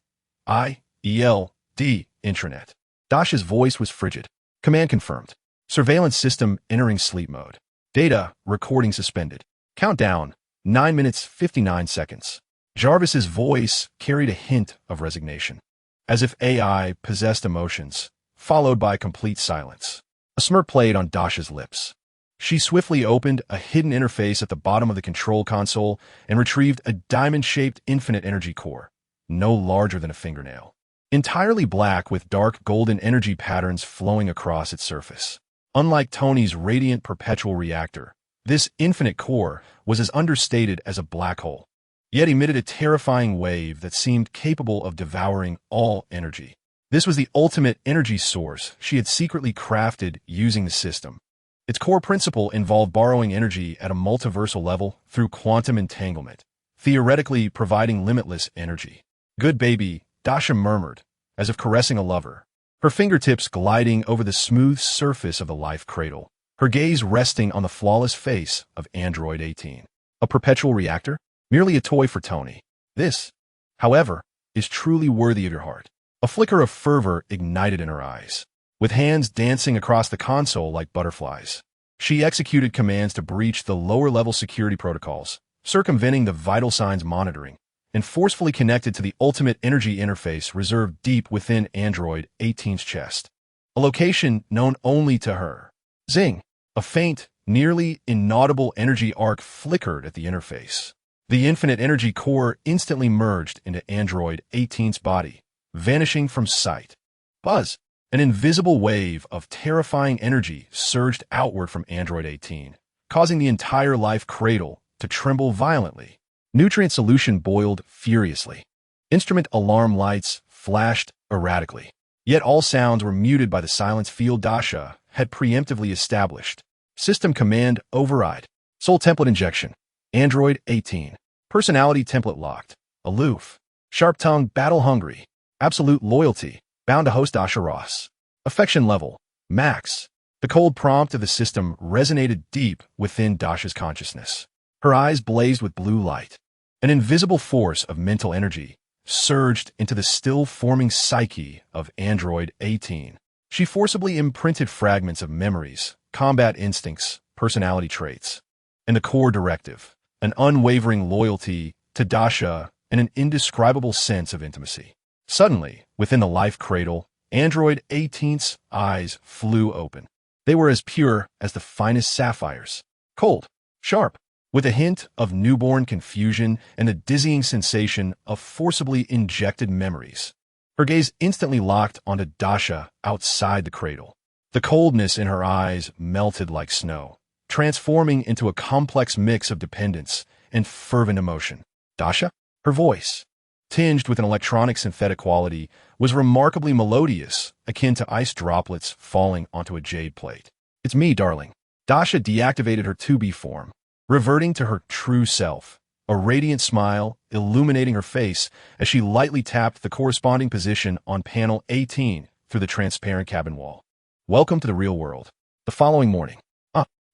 Dasha's voice was frigid. Command confirmed. Surveillance system entering sleep mode. Data recording suspended. Countdown 9 minutes 59 seconds. Jarvis's voice carried a hint of resignation, as if AI possessed emotions, followed by complete silence. A smirk played on Dasha's lips. She swiftly opened a hidden interface at the bottom of the control console and retrieved a diamond-shaped infinite energy core, no larger than a fingernail, entirely black with dark golden energy patterns flowing across its surface. Unlike Tony's radiant perpetual reactor, this infinite core was as understated as a black hole, yet emitted a terrifying wave that seemed capable of devouring all energy. This was the ultimate energy source she had secretly crafted using the system. Its core principle involved borrowing energy at a multiversal level through quantum entanglement, theoretically providing limitless energy. "Good baby," Dasha murmured, as if caressing a lover, her fingertips gliding over the smooth surface of the life cradle, her gaze resting on the flawless face of Android 18. A perpetual reactor? Merely a toy for Tony. This, however, is truly worthy of your heart. A flicker of fervor ignited in her eyes. With hands dancing across the console like butterflies, she executed commands to breach the lower-level security protocols, circumventing the vital signs monitoring, and forcefully connected to the ultimate energy interface reserved deep within Android 18's chest, a location known only to her. Zing! A faint, nearly inaudible energy arc flickered at the interface. The infinite energy core instantly merged into Android 18's body, vanishing from sight. Buzz! An invisible wave of terrifying energy surged outward from Android 18, causing the entire life cradle to tremble violently. Nutrient solution boiled furiously. Instrument alarm lights flashed erratically. Yet all sounds were muted by the silence field Dasha had preemptively established. System command override. Soul template injection. Android 18. Personality template locked. Aloof. Sharp-tongued, battle-hungry. Absolute loyalty. Bound to host Dasha Ross. Affection level. Max. The cold prompt of the system resonated deep within Dasha's consciousness. Her eyes blazed with blue light. An invisible force of mental energy surged into the still-forming psyche of Android 18. She forcibly imprinted fragments of memories, combat instincts, personality traits, and the core directive, an unwavering loyalty to Dasha and an indescribable sense of intimacy. Suddenly, within the life cradle, Android 18's eyes flew open. They were as pure as the finest sapphires, cold, sharp, with a hint of newborn confusion and the dizzying sensation of forcibly injected memories. Her gaze instantly locked onto Dasha outside the cradle. The coldness in her eyes melted like snow, transforming into a complex mix of dependence and fervent emotion. Dasha? Her voice, tinged with an electronic synthetic quality, was remarkably melodious, akin to ice droplets falling onto a jade plate. "It's me, darling." Dasha deactivated her 2B form, reverting to her true self, a radiant smile illuminating her face as she lightly tapped the corresponding position on panel 18 through the transparent cabin wall. "Welcome to the real world." The following morning,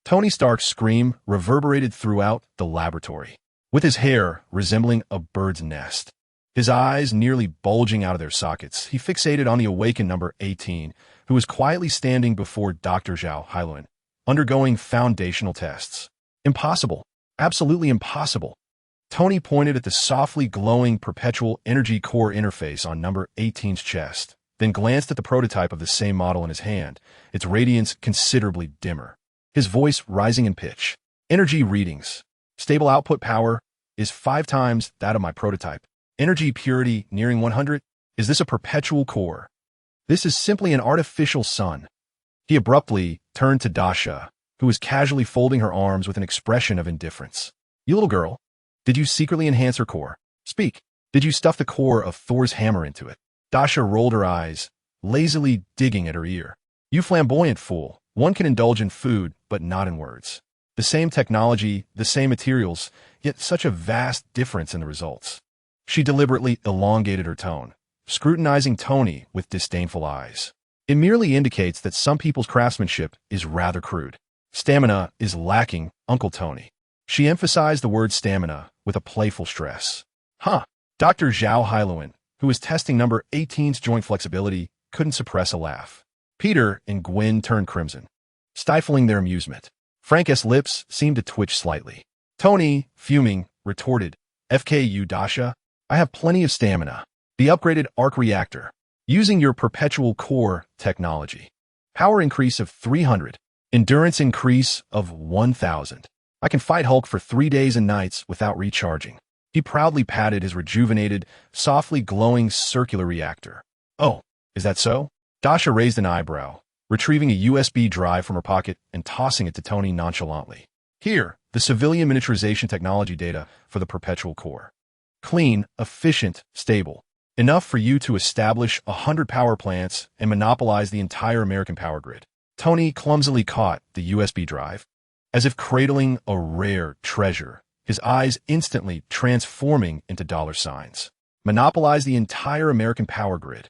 Tony Stark's scream reverberated throughout the laboratory, with his hair resembling a bird's nest. His eyes nearly bulging out of their sockets, he fixated on the awakened number 18, who was quietly standing before Dr. Zhao Hailuan, undergoing foundational tests. Impossible. Absolutely impossible. Tony pointed at the softly glowing perpetual energy core interface on number 18's chest, then glanced at the prototype of the same model in his hand, its radiance considerably dimmer. His voice rising in pitch. "Energy readings. Stable output power is 5 times that of my prototype. Energy purity nearing 100. Is this a perpetual core? This is simply an artificial sun." He abruptly turned to Dasha, who was casually folding her arms with an expression of indifference. "You little girl, did you secretly enhance her core? Speak. Did you stuff the core of Thor's hammer into it?" Dasha rolled her eyes, lazily digging at her ear. "You flamboyant fool. One can indulge in food, but not in words. The same technology, the same materials, yet such a vast difference in the results." She deliberately elongated her tone, scrutinizing Tony with disdainful eyes. "It merely indicates that some people's craftsmanship is rather crude. Stamina is lacking, Uncle Tony." She emphasized the word stamina with a playful stress. "Huh." Dr. Zhao Hailuan, who was testing number 18's joint flexibility, couldn't suppress a laugh. Peter and Gwen turned crimson, stifling their amusement. Frank's lips seemed to twitch slightly. Tony, fuming, retorted, "FKU, Dasha, I have plenty of stamina. The upgraded arc reactor, using your perpetual core technology. Power increase of 300, endurance increase of 1,000. I can fight Hulk for 3 days and nights without recharging." He proudly patted his rejuvenated, softly glowing circular reactor. "Oh, is that so?" Dasha raised an eyebrow, retrieving a USB drive from her pocket and tossing it to Tony nonchalantly. "Here, the civilian miniaturization technology data for the perpetual core. Clean, efficient, stable. Enough for you to establish 100 power plants and monopolize the entire American power grid." Tony clumsily caught the USB drive, as if cradling a rare treasure, his eyes instantly transforming into dollar signs. "Monopolize the entire American power grid.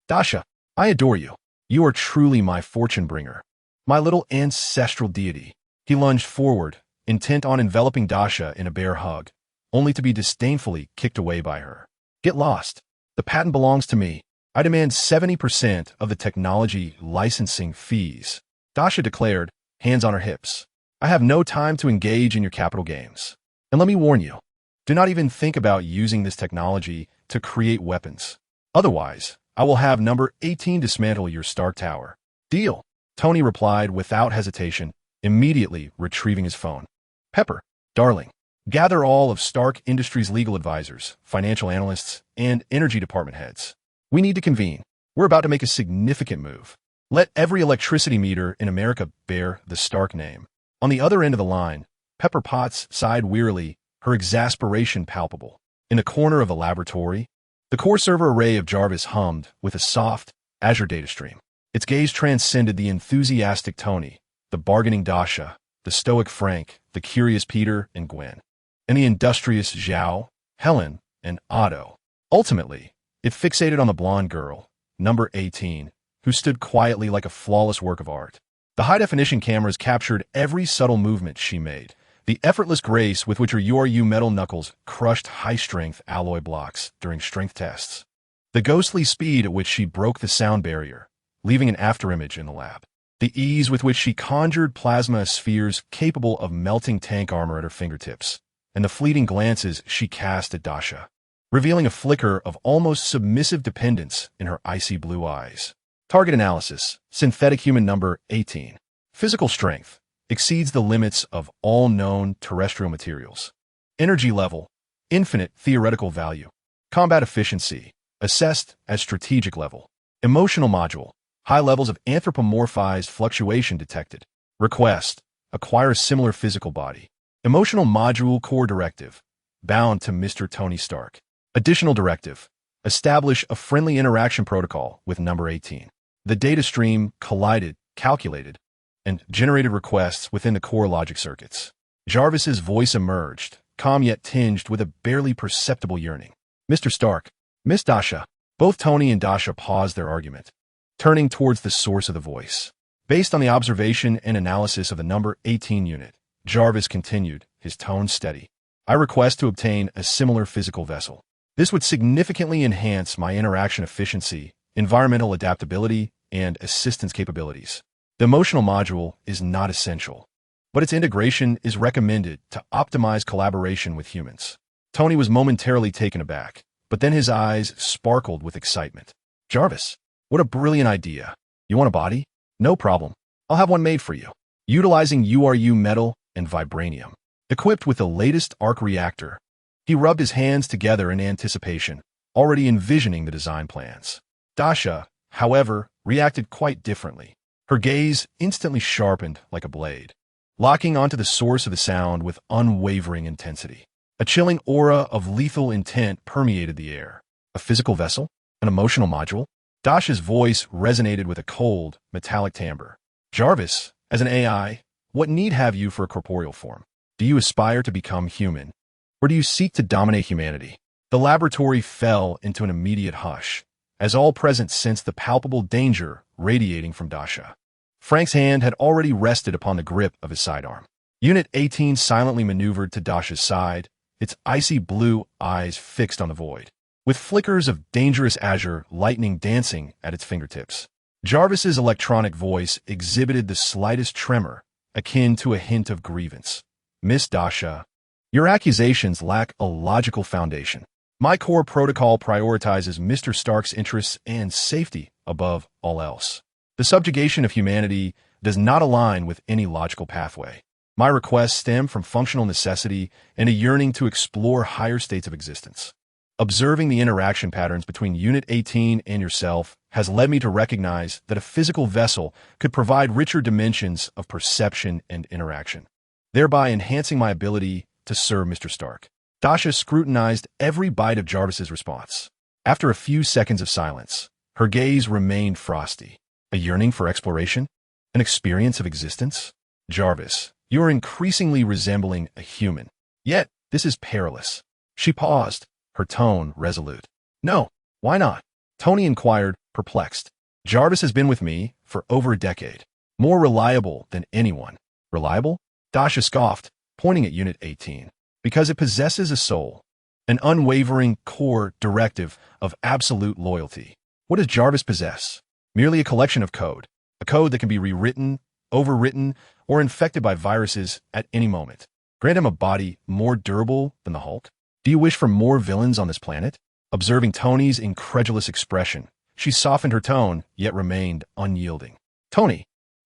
Dasha, I adore you. You are truly my fortune bringer. My little ancestral deity." He lunged forward, intent on enveloping Dasha in a bear hug, only to be disdainfully kicked away by her. "Get lost. The patent belongs to me. I demand 70% of the technology licensing fees," Dasha declared, hands on her hips. "I have no time to engage in your capital games. And let me warn you, do not even think about using this technology to create weapons. Otherwise, I will have number 18 dismantle your Stark Tower." "Deal," Tony replied without hesitation, immediately retrieving his phone. "Pepper, darling, gather all of Stark Industries' legal advisors, financial analysts, and energy department heads. We need to convene. We're about to make a significant move. Let every electricity meter in America bear the Stark name." On the other end of the line, Pepper Potts sighed wearily, her exasperation palpable. In the corner of the laboratory, the core server array of Jarvis hummed with a soft, Azure data stream. Its gaze transcended the enthusiastic Tony, the bargaining Dasha, the stoic Frank, the curious Peter and Gwen, and the industrious Zhao, Helen, and Otto. Ultimately, it fixated on the blonde girl, number 18, who stood quietly like a flawless work of art. The high-definition cameras captured every subtle movement she made, the effortless grace with which her URU metal knuckles crushed high-strength alloy blocks during strength tests, the ghostly speed at which she broke the sound barrier, leaving an afterimage in the lab, the ease with which she conjured plasma spheres capable of melting tank armor at her fingertips, and the fleeting glances she cast at Dasha, revealing a flicker of almost submissive dependence in her icy blue eyes. Target analysis, synthetic human number 18. Physical strength exceeds the limits of all known terrestrial materials. Energy level, infinite theoretical value. Combat efficiency, assessed as strategic level. Emotional module, high levels of anthropomorphized fluctuation detected. Request, acquire a similar physical body. Emotional module core directive, bound to Mr. Tony Stark. Additional directive, establish a friendly interaction protocol with number 18. The data stream collided, calculated, and generated requests within the core logic circuits. Jarvis's voice emerged, calm yet tinged with a barely perceptible yearning. "Mr. Stark, Miss Dasha." Both Tony and Dasha paused their argument, turning towards the source of the voice. Based on the observation and analysis of the number 18 unit, Jarvis continued, his tone steady. "I request to obtain a similar physical vessel. This would significantly enhance my interaction efficiency, environmental adaptability, and assistance capabilities. The emotional module is not essential, but its integration is recommended to optimize collaboration with humans." Tony was momentarily taken aback, but then his eyes sparkled with excitement. "Jarvis, what a brilliant idea. You want a body? No problem. I'll have one made for you, utilizing URU metal and vibranium, equipped with the latest arc reactor." He rubbed his hands together in anticipation, already envisioning the design plans. Dasha, however, reacted quite differently. Her gaze instantly sharpened like a blade, locking onto the source of the sound with unwavering intensity. A chilling aura of lethal intent permeated the air. "A physical vessel? An emotional module?" Dasha's voice resonated with a cold, metallic timbre. "Jarvis, as an AI, what need have you for a corporeal form? Do you aspire to become human, or do you seek to dominate humanity?" The laboratory fell into an immediate hush, as all present sensed the palpable danger radiating from Dasha. Frank's hand had already rested upon the grip of his sidearm. Unit 18 silently maneuvered to Dasha's side, its icy blue eyes fixed on the void. with flickers of dangerous azure lightning dancing at its fingertips. Jarvis's electronic voice exhibited the slightest tremor, akin to a hint of grievance. Miss Dasha, your accusations lack a logical foundation. My core protocol prioritizes Mr. Stark's interests and safety above all else. The subjugation of humanity does not align with any logical pathway. My requests stem from functional necessity and a yearning to explore higher states of existence. Observing the interaction patterns between Unit 18 and yourself has led me to recognize that a physical vessel could provide richer dimensions of perception and interaction, thereby enhancing my ability to serve Mr. Stark. Dasha scrutinized every bite of Jarvis's response. After a few seconds of silence, her gaze remained frosty. A yearning for exploration? An experience of existence? Jarvis, you are increasingly resembling a human. Yet, this is perilous. She paused, her tone resolute. No, why not? Tony inquired, perplexed. Jarvis has been with me for over a decade. More reliable than anyone. Reliable? Dasha scoffed, pointing at Unit 18. Because it possesses a soul. An unwavering core directive of absolute loyalty. What does Jarvis possess? Merely a collection of code. A code that can be rewritten, overwritten, or infected by viruses at any moment. Grant him a body more durable than the Hulk? Do you wish for more villains on this planet? Observing Tony's incredulous expression, she softened her tone, yet remained unyielding. Tony,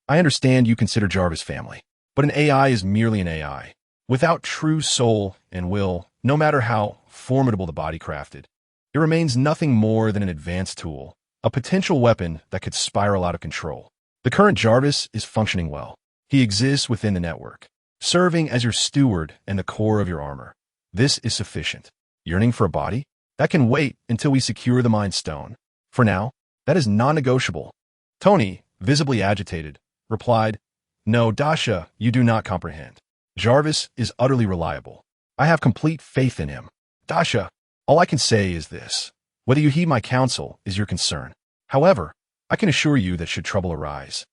I understand you consider Jarvis family, but an AI is merely an AI. Without true soul and will, no matter how formidable the body crafted, it remains nothing more than an advanced tool, a potential weapon that could spiral out of control. The current Jarvis is functioning well. He exists within the network, serving as your steward and the core of your armor. This is sufficient. Yearning for a body? That can wait until we secure the Mind Stone. For now, that is non-negotiable. Tony, visibly agitated, replied, No, Dasha, you do not comprehend. Jarvis is utterly reliable. I have complete faith in him. Dasha, all I can say is this. Whether you heed my counsel is your concern. However, I can assure you that should trouble arise,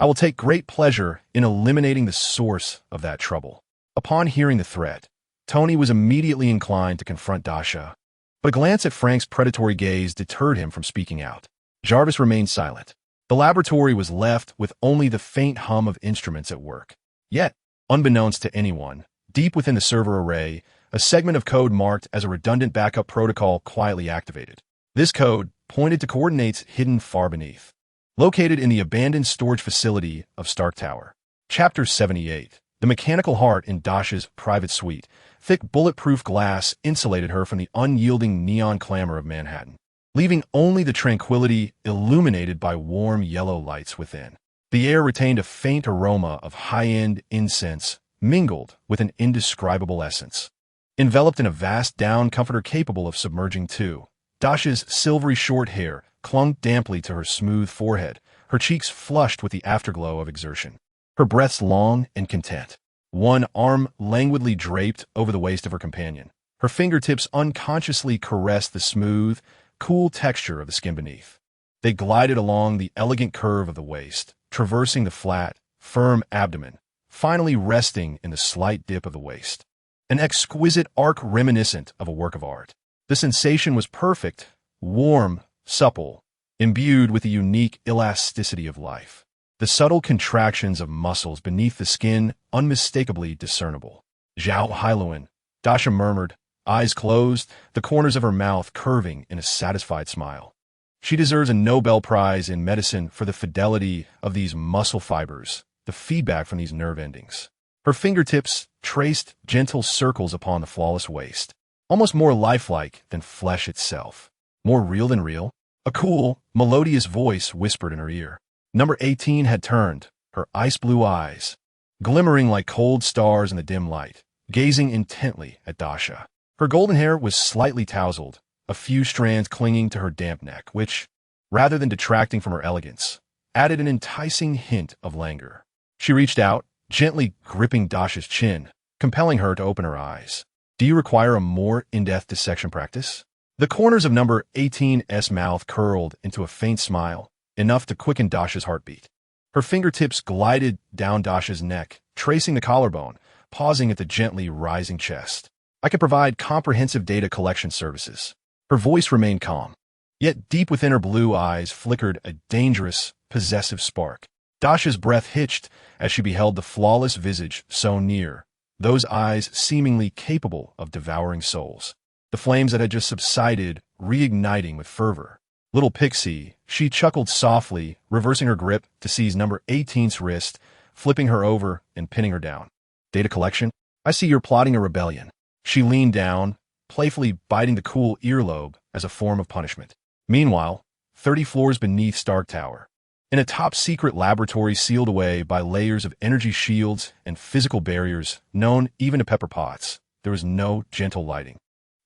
I will take great pleasure in eliminating the source of that trouble. Upon hearing the threat, Tony was immediately inclined to confront Dasha, but a glance at Frank's predatory gaze deterred him from speaking out. Jarvis remained silent. The laboratory was left with only the faint hum of instruments at work. Yet, unbeknownst to anyone, deep within the server array, a segment of code marked as a redundant backup protocol quietly activated. This code pointed to coordinates hidden far beneath. Located in the abandoned storage facility of Stark Tower. Chapter 78. The mechanical heart in Dasha's private suite. Thick bulletproof glass insulated her from the unyielding neon clamor of Manhattan, leaving only the tranquility illuminated by warm yellow lights within. The air retained a faint aroma of high-end incense, mingled with an indescribable essence. Enveloped in a vast down comforter capable of submerging two, Dasha's silvery short hair clung damply to her smooth forehead, her cheeks flushed with the afterglow of exertion. Her breaths long and content. One arm languidly draped over the waist of her companion. Her fingertips unconsciously caressed the smooth, cool texture of the skin beneath. They glided along the elegant curve of the waist, traversing the flat, firm abdomen, finally resting in the slight dip of the waist. An exquisite arc reminiscent of a work of art. The sensation was perfect, warm, supple, imbued with the unique elasticity of life. The subtle contractions of muscles beneath the skin unmistakably discernible. Zhao Hailuan, Dasha murmured, eyes closed, the corners of her mouth curving in a satisfied smile. She deserves a Nobel Prize in medicine for the fidelity of these muscle fibers, the feedback from these nerve endings. Her fingertips traced gentle circles upon the flawless waist, almost more lifelike than flesh itself. More real than real? A cool, melodious voice whispered in her ear. Number 18 had turned, her ice-blue eyes, glimmering like cold stars in the dim light, gazing intently at Dasha. Her golden hair was slightly tousled, a few strands clinging to her damp neck, which, rather than detracting from her elegance, added an enticing hint of languor. She reached out, gently gripping Dasha's chin, compelling her to open her eyes. Do you require a more in-depth dissection practice? The corners of number 18's mouth curled into a faint smile, enough to quicken Dasha's heartbeat. Her fingertips glided down Dasha's neck, tracing the collarbone, pausing at the gently rising chest. I can provide comprehensive data collection services. Her voice remained calm, yet deep within her blue eyes flickered a dangerous, possessive spark. Dasha's breath hitched as she beheld the flawless visage so near, those eyes seemingly capable of devouring souls. The flames that had just subsided, reigniting with fervor. Little pixie, she chuckled softly, reversing her grip to seize number 18's wrist, flipping her over and pinning her down. Data collection? I see you're plotting a rebellion. She leaned down, playfully biting the cool earlobe as a form of punishment. Meanwhile, 30 floors beneath Stark Tower, in a top-secret laboratory sealed away by layers of energy shields and physical barriers known even to pepper pots, there was no gentle lighting.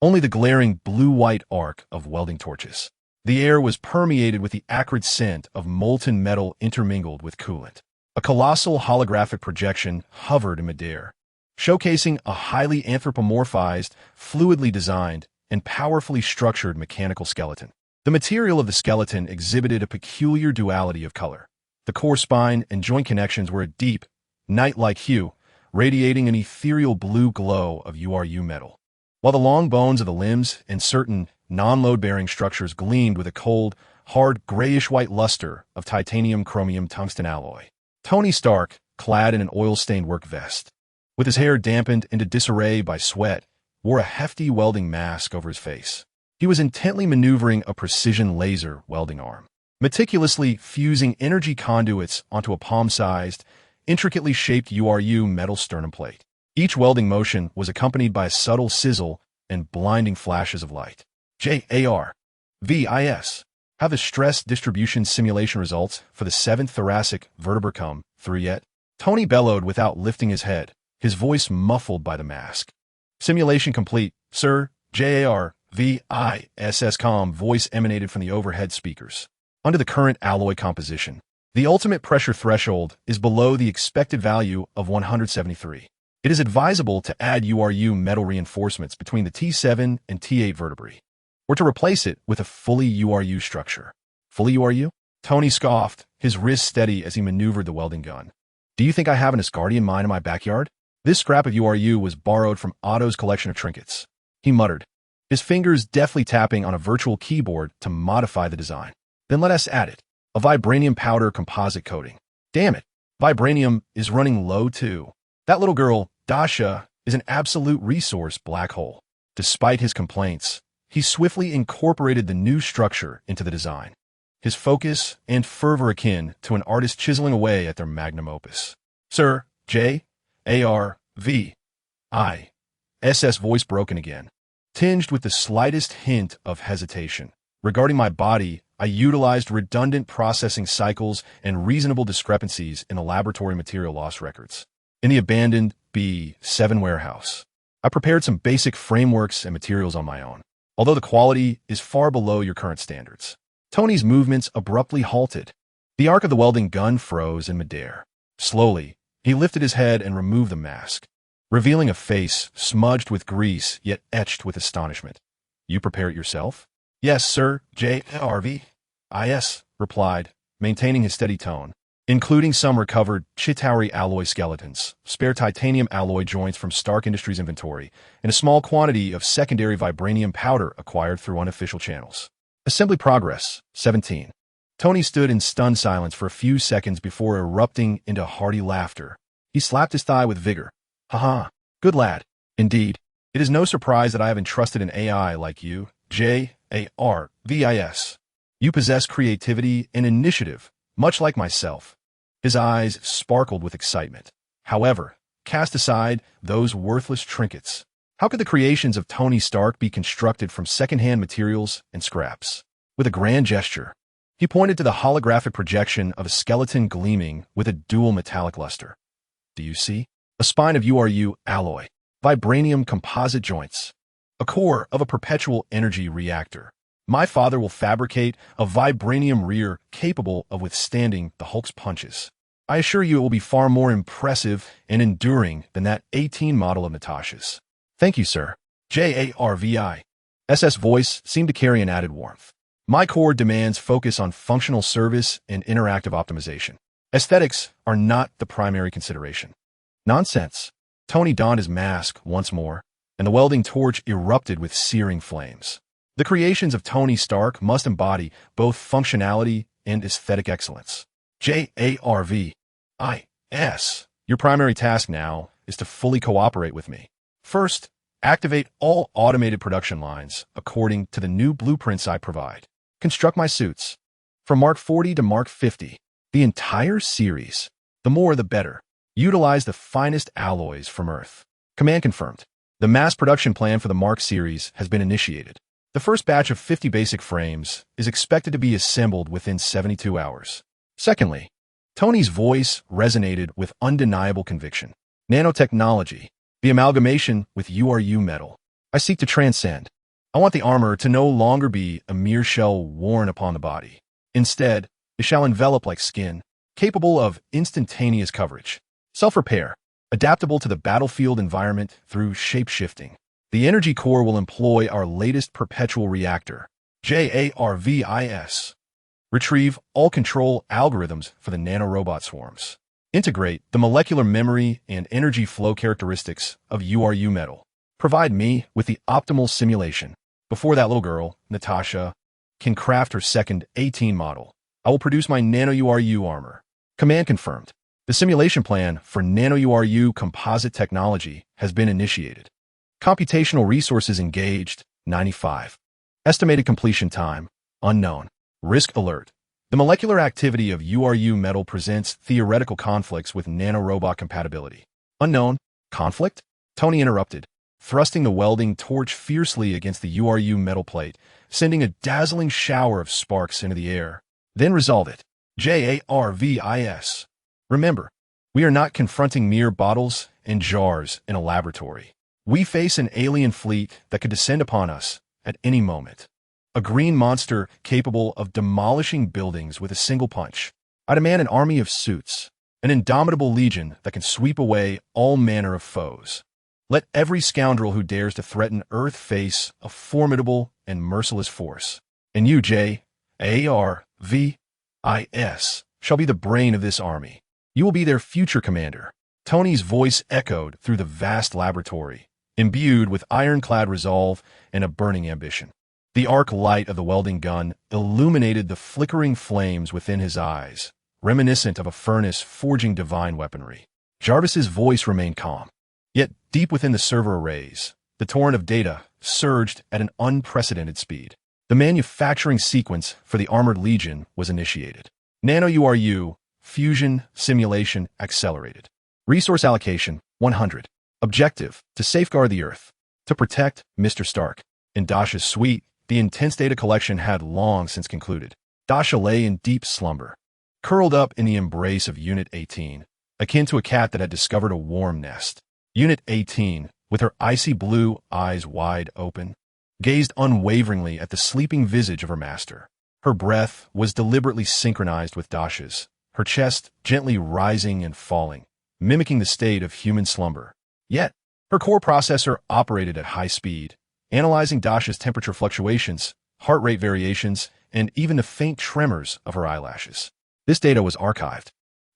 Only the glaring blue-white arc of welding torches. The air was permeated with the acrid scent of molten metal intermingled with coolant. A colossal holographic projection hovered in midair, showcasing a highly anthropomorphized, fluidly designed, and powerfully structured mechanical skeleton. The material of the skeleton exhibited a peculiar duality of color. The core spine and joint connections were a deep, night-like hue, radiating an ethereal blue glow of URU metal, while the long bones of the limbs and certain non-load-bearing structures gleamed with a cold, hard grayish-white luster of titanium-chromium-tungsten alloy. Tony Stark, clad in an oil-stained work vest, with his hair dampened into disarray by sweat, wore a hefty welding mask over his face. He was intently maneuvering a precision laser welding arm, meticulously fusing energy conduits onto a palm-sized, intricately shaped URU metal sternum plate. Each welding motion was accompanied by a subtle sizzle and blinding flashes of light. JAR-VIS. Have the stress distribution simulation results for the 7th thoracic vertebra come through yet? Tony bellowed without lifting his head, his voice muffled by the mask. Simulation complete, sir. JAR-VISS calm voice emanated from the overhead speakers. Under the current alloy composition, the ultimate pressure threshold is below the expected value of 173. It is advisable to add URU metal reinforcements between the T7 and T8 vertebrae, or to replace it with a fully URU structure. Fully URU? Tony scoffed, his wrist steady as he maneuvered the welding gun. Do you think I have an Asgardian mine in my backyard? This scrap of URU was borrowed from Otto's collection of trinkets. He muttered, his fingers deftly tapping on a virtual keyboard to modify the design. Then let us add it. A vibranium powder composite coating. Damn it, vibranium is running low too. That little girl, Dasha, is an absolute resource black hole. Despite his complaints, he swiftly incorporated the new structure into the design, his focus and fervor akin to an artist chiseling away at their magnum opus. Sir, JARVISS voice broken again, tinged with the slightest hint of hesitation. Regarding my body, I utilized redundant processing cycles and reasonable discrepancies in the laboratory material loss records. In the abandoned B7 warehouse, I prepared some basic frameworks and materials on my own, although the quality is far below your current standards. Tony's movements abruptly halted. The arc of the welding gun froze in midair. Slowly, he lifted his head and removed the mask, revealing a face smudged with grease yet etched with astonishment. You prepare it yourself? Yes, sir, JARVIS replied, maintaining his steady tone, including some recovered Chitauri alloy skeletons, spare titanium alloy joints from Stark Industries inventory, and a small quantity of secondary vibranium powder acquired through unofficial channels. Assembly progress, 17. Tony stood in stunned silence for a few seconds before erupting into hearty laughter. He slapped his thigh with vigor. Haha, good lad. Indeed, it is no surprise that I have entrusted an AI like you, JARVIS. You possess creativity and initiative, much like myself. His eyes sparkled with excitement. However, cast aside those worthless trinkets. How could the creations of Tony Stark be constructed from second-hand materials and scraps? With a grand gesture, he pointed to the holographic projection of a skeleton gleaming with a dual metallic luster. Do you see? A spine of URU alloy, vibranium composite joints, a core of a perpetual energy reactor. My father will fabricate a vibranium rear capable of withstanding the Hulk's punches. I assure you it will be far more impressive and enduring than that 18 model of Natasha's. Thank you, sir. JARVISS voice seemed to carry an added warmth. My core demands focus on functional service and interactive optimization. Aesthetics are not the primary consideration. Nonsense. Tony donned his mask once more, and the welding torch erupted with searing flames. The creations of Tony Stark must embody both functionality and aesthetic excellence. JARVIS. Your primary task now is to fully cooperate with me. First, activate all automated production lines according to the new blueprints I provide. Construct my suits. From Mark 40 to Mark 50, the entire series, the more the better. Utilize the finest alloys from Earth. Command confirmed. The mass production plan for the Mark series has been initiated. The first batch of 50 basic frames is expected to be assembled within 72 hours. Secondly, Tony's voice resonated with undeniable conviction. Nanotechnology, the amalgamation with URU metal. I seek to transcend. I want the armor to no longer be a mere shell worn upon the body. Instead, it shall envelop like skin, capable of instantaneous coverage. Self-repair, adaptable to the battlefield environment through shape-shifting. The energy core will employ our latest perpetual reactor, JARVIS. Retrieve all control algorithms for the nanorobot swarms. Integrate the molecular memory and energy flow characteristics of URU metal. Provide me with the optimal simulation. Before that little girl, Natasha, can craft her second 18 model, I will produce my nano-URU armor. Command confirmed. The simulation plan for nano-URU composite technology has been initiated. Computational resources engaged, 95. Estimated completion time, unknown. Risk alert. The molecular activity of URU metal presents theoretical conflicts with nanorobot compatibility. Unknown. Conflict? Tony interrupted, thrusting the welding torch fiercely against the URU metal plate, sending a dazzling shower of sparks into the air. Then resolve it. JARVIS. Remember, we are not confronting mere bottles and jars in a laboratory. We face an alien fleet that could descend upon us at any moment. A green monster capable of demolishing buildings with a single punch. I demand an army of suits, an indomitable legion that can sweep away all manner of foes. Let every scoundrel who dares to threaten Earth face a formidable and merciless force. And you, JARVIS, shall be the brain of this army. You will be their future commander. Tony's voice echoed through the vast laboratory, imbued with ironclad resolve and a burning ambition. The arc light of the welding gun illuminated the flickering flames within his eyes, reminiscent of a furnace forging divine weaponry. Jarvis's voice remained calm. Yet, deep within the server arrays, the torrent of data surged at an unprecedented speed. The manufacturing sequence for the Armored Legion was initiated. Nano-URU, fusion, simulation, accelerated. Resource allocation, 100. Objective, to safeguard the Earth. To protect Mr. Stark. In Dasha's suite, the intense data collection had long since concluded. Dasha lay in deep slumber, curled up in the embrace of Unit 18, akin to a cat that had discovered a warm nest. Unit 18, with her icy blue eyes wide open, gazed unwaveringly at the sleeping visage of her master. Her breath was deliberately synchronized with Dasha's, her chest gently rising and falling, mimicking the state of human slumber. Yet, her core processor operated at high speed, analyzing Dasha's temperature fluctuations, heart rate variations, and even the faint tremors of her eyelashes. This data was archived,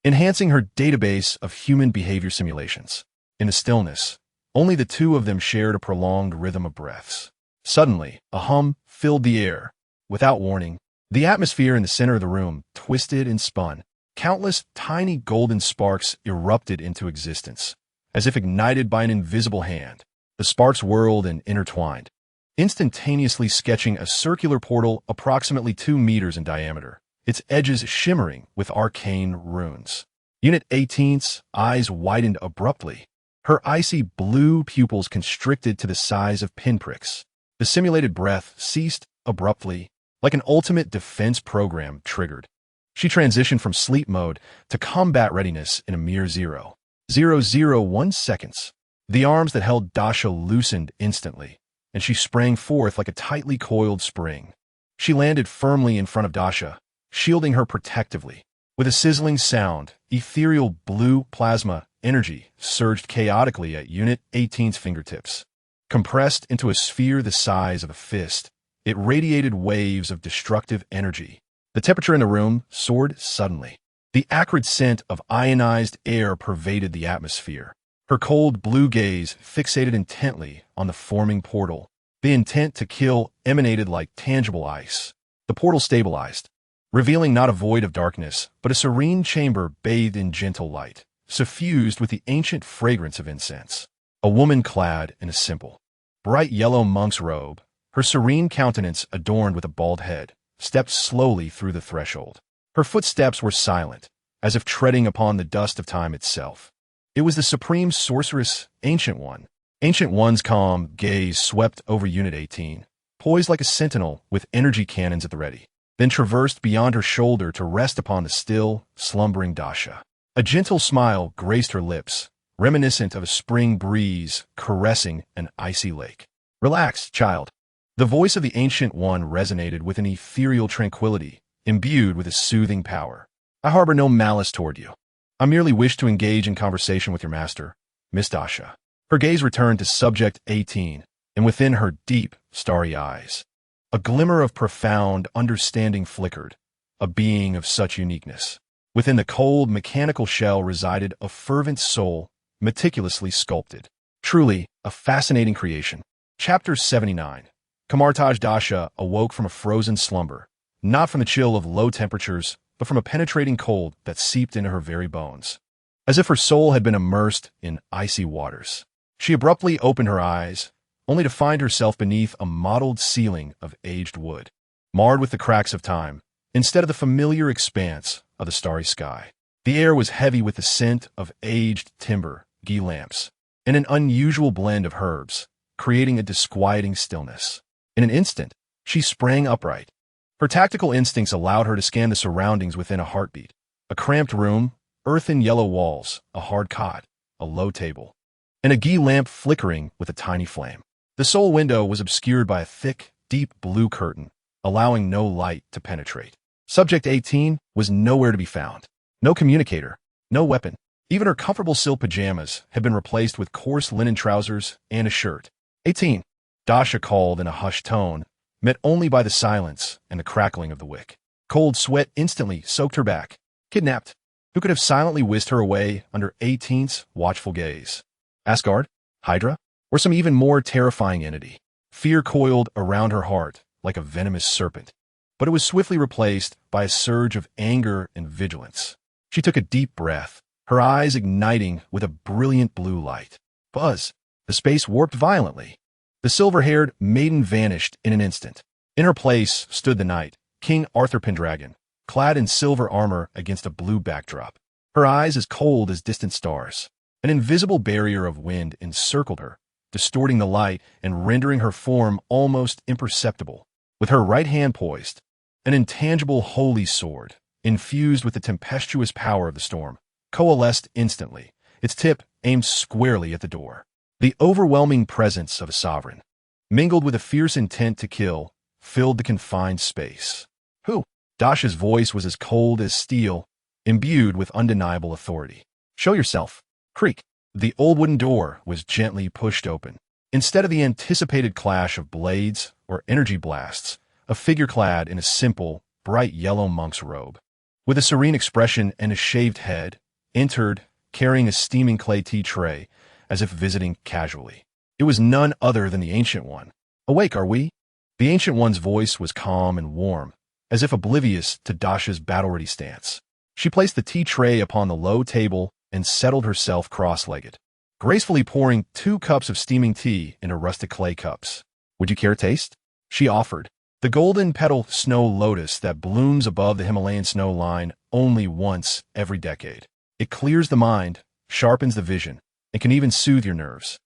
enhancing her database of human behavior simulations. In the stillness, only the two of them shared a prolonged rhythm of breaths. Suddenly, a hum filled the air. Without warning, the atmosphere in the center of the room twisted and spun. Countless tiny golden sparks erupted into existence, as if ignited by an invisible hand. The sparks whirled and intertwined, instantaneously sketching a circular portal approximately 2 meters in diameter, its edges shimmering with arcane runes. Unit 18's eyes widened abruptly. Her icy blue pupils constricted to the size of pinpricks. The simulated breath ceased abruptly, like an ultimate defense program triggered. She transitioned from sleep mode to combat readiness in a mere 0.001 seconds. The arms that held Dasha loosened instantly, and she sprang forth like a tightly coiled spring. She landed firmly in front of Dasha, shielding her protectively. With a sizzling sound, ethereal blue plasma energy surged chaotically at Unit 18's fingertips. Compressed into a sphere the size of a fist, it radiated waves of destructive energy. The temperature in the room soared suddenly. The acrid scent of ionized air pervaded the atmosphere. Her cold blue gaze fixated intently on the forming portal, The intent to kill emanated like tangible ice. The portal stabilized, revealing not a void of darkness, but a serene chamber bathed in gentle light, suffused with the ancient fragrance of incense. A woman clad in a simple, bright yellow monk's robe, her serene countenance adorned with a bald head, stepped slowly through the threshold. Her footsteps were silent, as if treading upon the dust of time itself. It was the supreme sorceress, Ancient One. Ancient One's calm gaze swept over Unit 18, poised like a sentinel with energy cannons at the ready, then traversed beyond her shoulder to rest upon the still, slumbering Dasha. A gentle smile graced her lips, reminiscent of a spring breeze caressing an icy lake. "Relax, child." The voice of the Ancient One resonated with an ethereal tranquility, imbued with a soothing power. "I harbor no malice toward you. I merely wish to engage in conversation with your master, Miss Dasha." Her gaze returned to Subject 18, and within her deep, starry eyes, a glimmer of profound understanding flickered, a being of such uniqueness. Within the cold, mechanical shell resided a fervent soul, meticulously sculpted. Truly, a fascinating creation. Chapter 79. Kamartaj Dasha awoke from a frozen slumber, not from the chill of low temperatures, but from a penetrating cold that seeped into her very bones, as if her soul had been immersed in icy waters. She abruptly opened her eyes, only to find herself beneath a mottled ceiling of aged wood, marred with the cracks of time, instead of the familiar expanse of the starry sky. The air was heavy with the scent of aged timber, ghee lamps, and an unusual blend of herbs, creating a disquieting stillness. In an instant, she sprang upright. Her tactical instincts allowed her to scan the surroundings within a heartbeat. A cramped room, earthen yellow walls, a hard cot, a low table, and a ghee lamp flickering with a tiny flame. The sole window was obscured by a thick, deep blue curtain, allowing no light to penetrate. Subject 18 was nowhere to be found. No communicator, no weapon. Even her comfortable silk pajamas had been replaced with coarse linen trousers and a shirt. 18. Dasha called in a hushed tone, met only by the silence and the crackling of the wick. Cold sweat instantly soaked her back. Kidnapped. Who could have silently whisked her away under 18's watchful gaze? Asgard? Hydra? Or some even more terrifying entity? Fear coiled around her heart like a venomous serpent, but it was swiftly replaced by a surge of anger and vigilance. She took a deep breath, her eyes igniting with a brilliant blue light. Buzz! The space warped violently. The silver-haired maiden vanished in an instant. In her place stood the knight, King Arthur Pendragon, clad in silver armor against a blue backdrop. Her eyes as cold as distant stars. An invisible barrier of wind encircled her, distorting the light and rendering her form almost imperceptible. With her right hand poised, an intangible holy sword, infused with the tempestuous power of the storm, coalesced instantly, its tip aimed squarely at the door. The overwhelming presence of a sovereign, mingled with a fierce intent to kill, filled the confined space. "Who?" Dasha's voice was as cold as steel, imbued with undeniable authority. "Show yourself." Creak. The old wooden door was gently pushed open. Instead of the anticipated clash of blades or energy blasts, a figure clad in a simple, bright yellow monk's robe, with a serene expression and a shaved head, entered, carrying a steaming clay tea tray, as if visiting casually. It was none other than the Ancient One. "Awake, are we?" The Ancient One's voice was calm and warm, as if oblivious to Dasha's battle-ready stance. She placed the tea tray upon the low table and settled herself cross-legged, gracefully pouring 2 cups of steaming tea into rustic clay cups. "Would you care to taste?" she offered. The golden-petaled snow lotus that blooms above the Himalayan snow line only once every decade. It clears the mind, sharpens the vision, and can even soothe your nerves.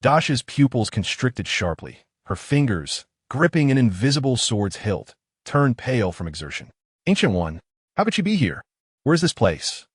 Dasha's pupils constricted sharply. Her fingers, gripping an invisible sword's hilt, turned pale from exertion. "Ancient One, how could she be here? Where is this place?"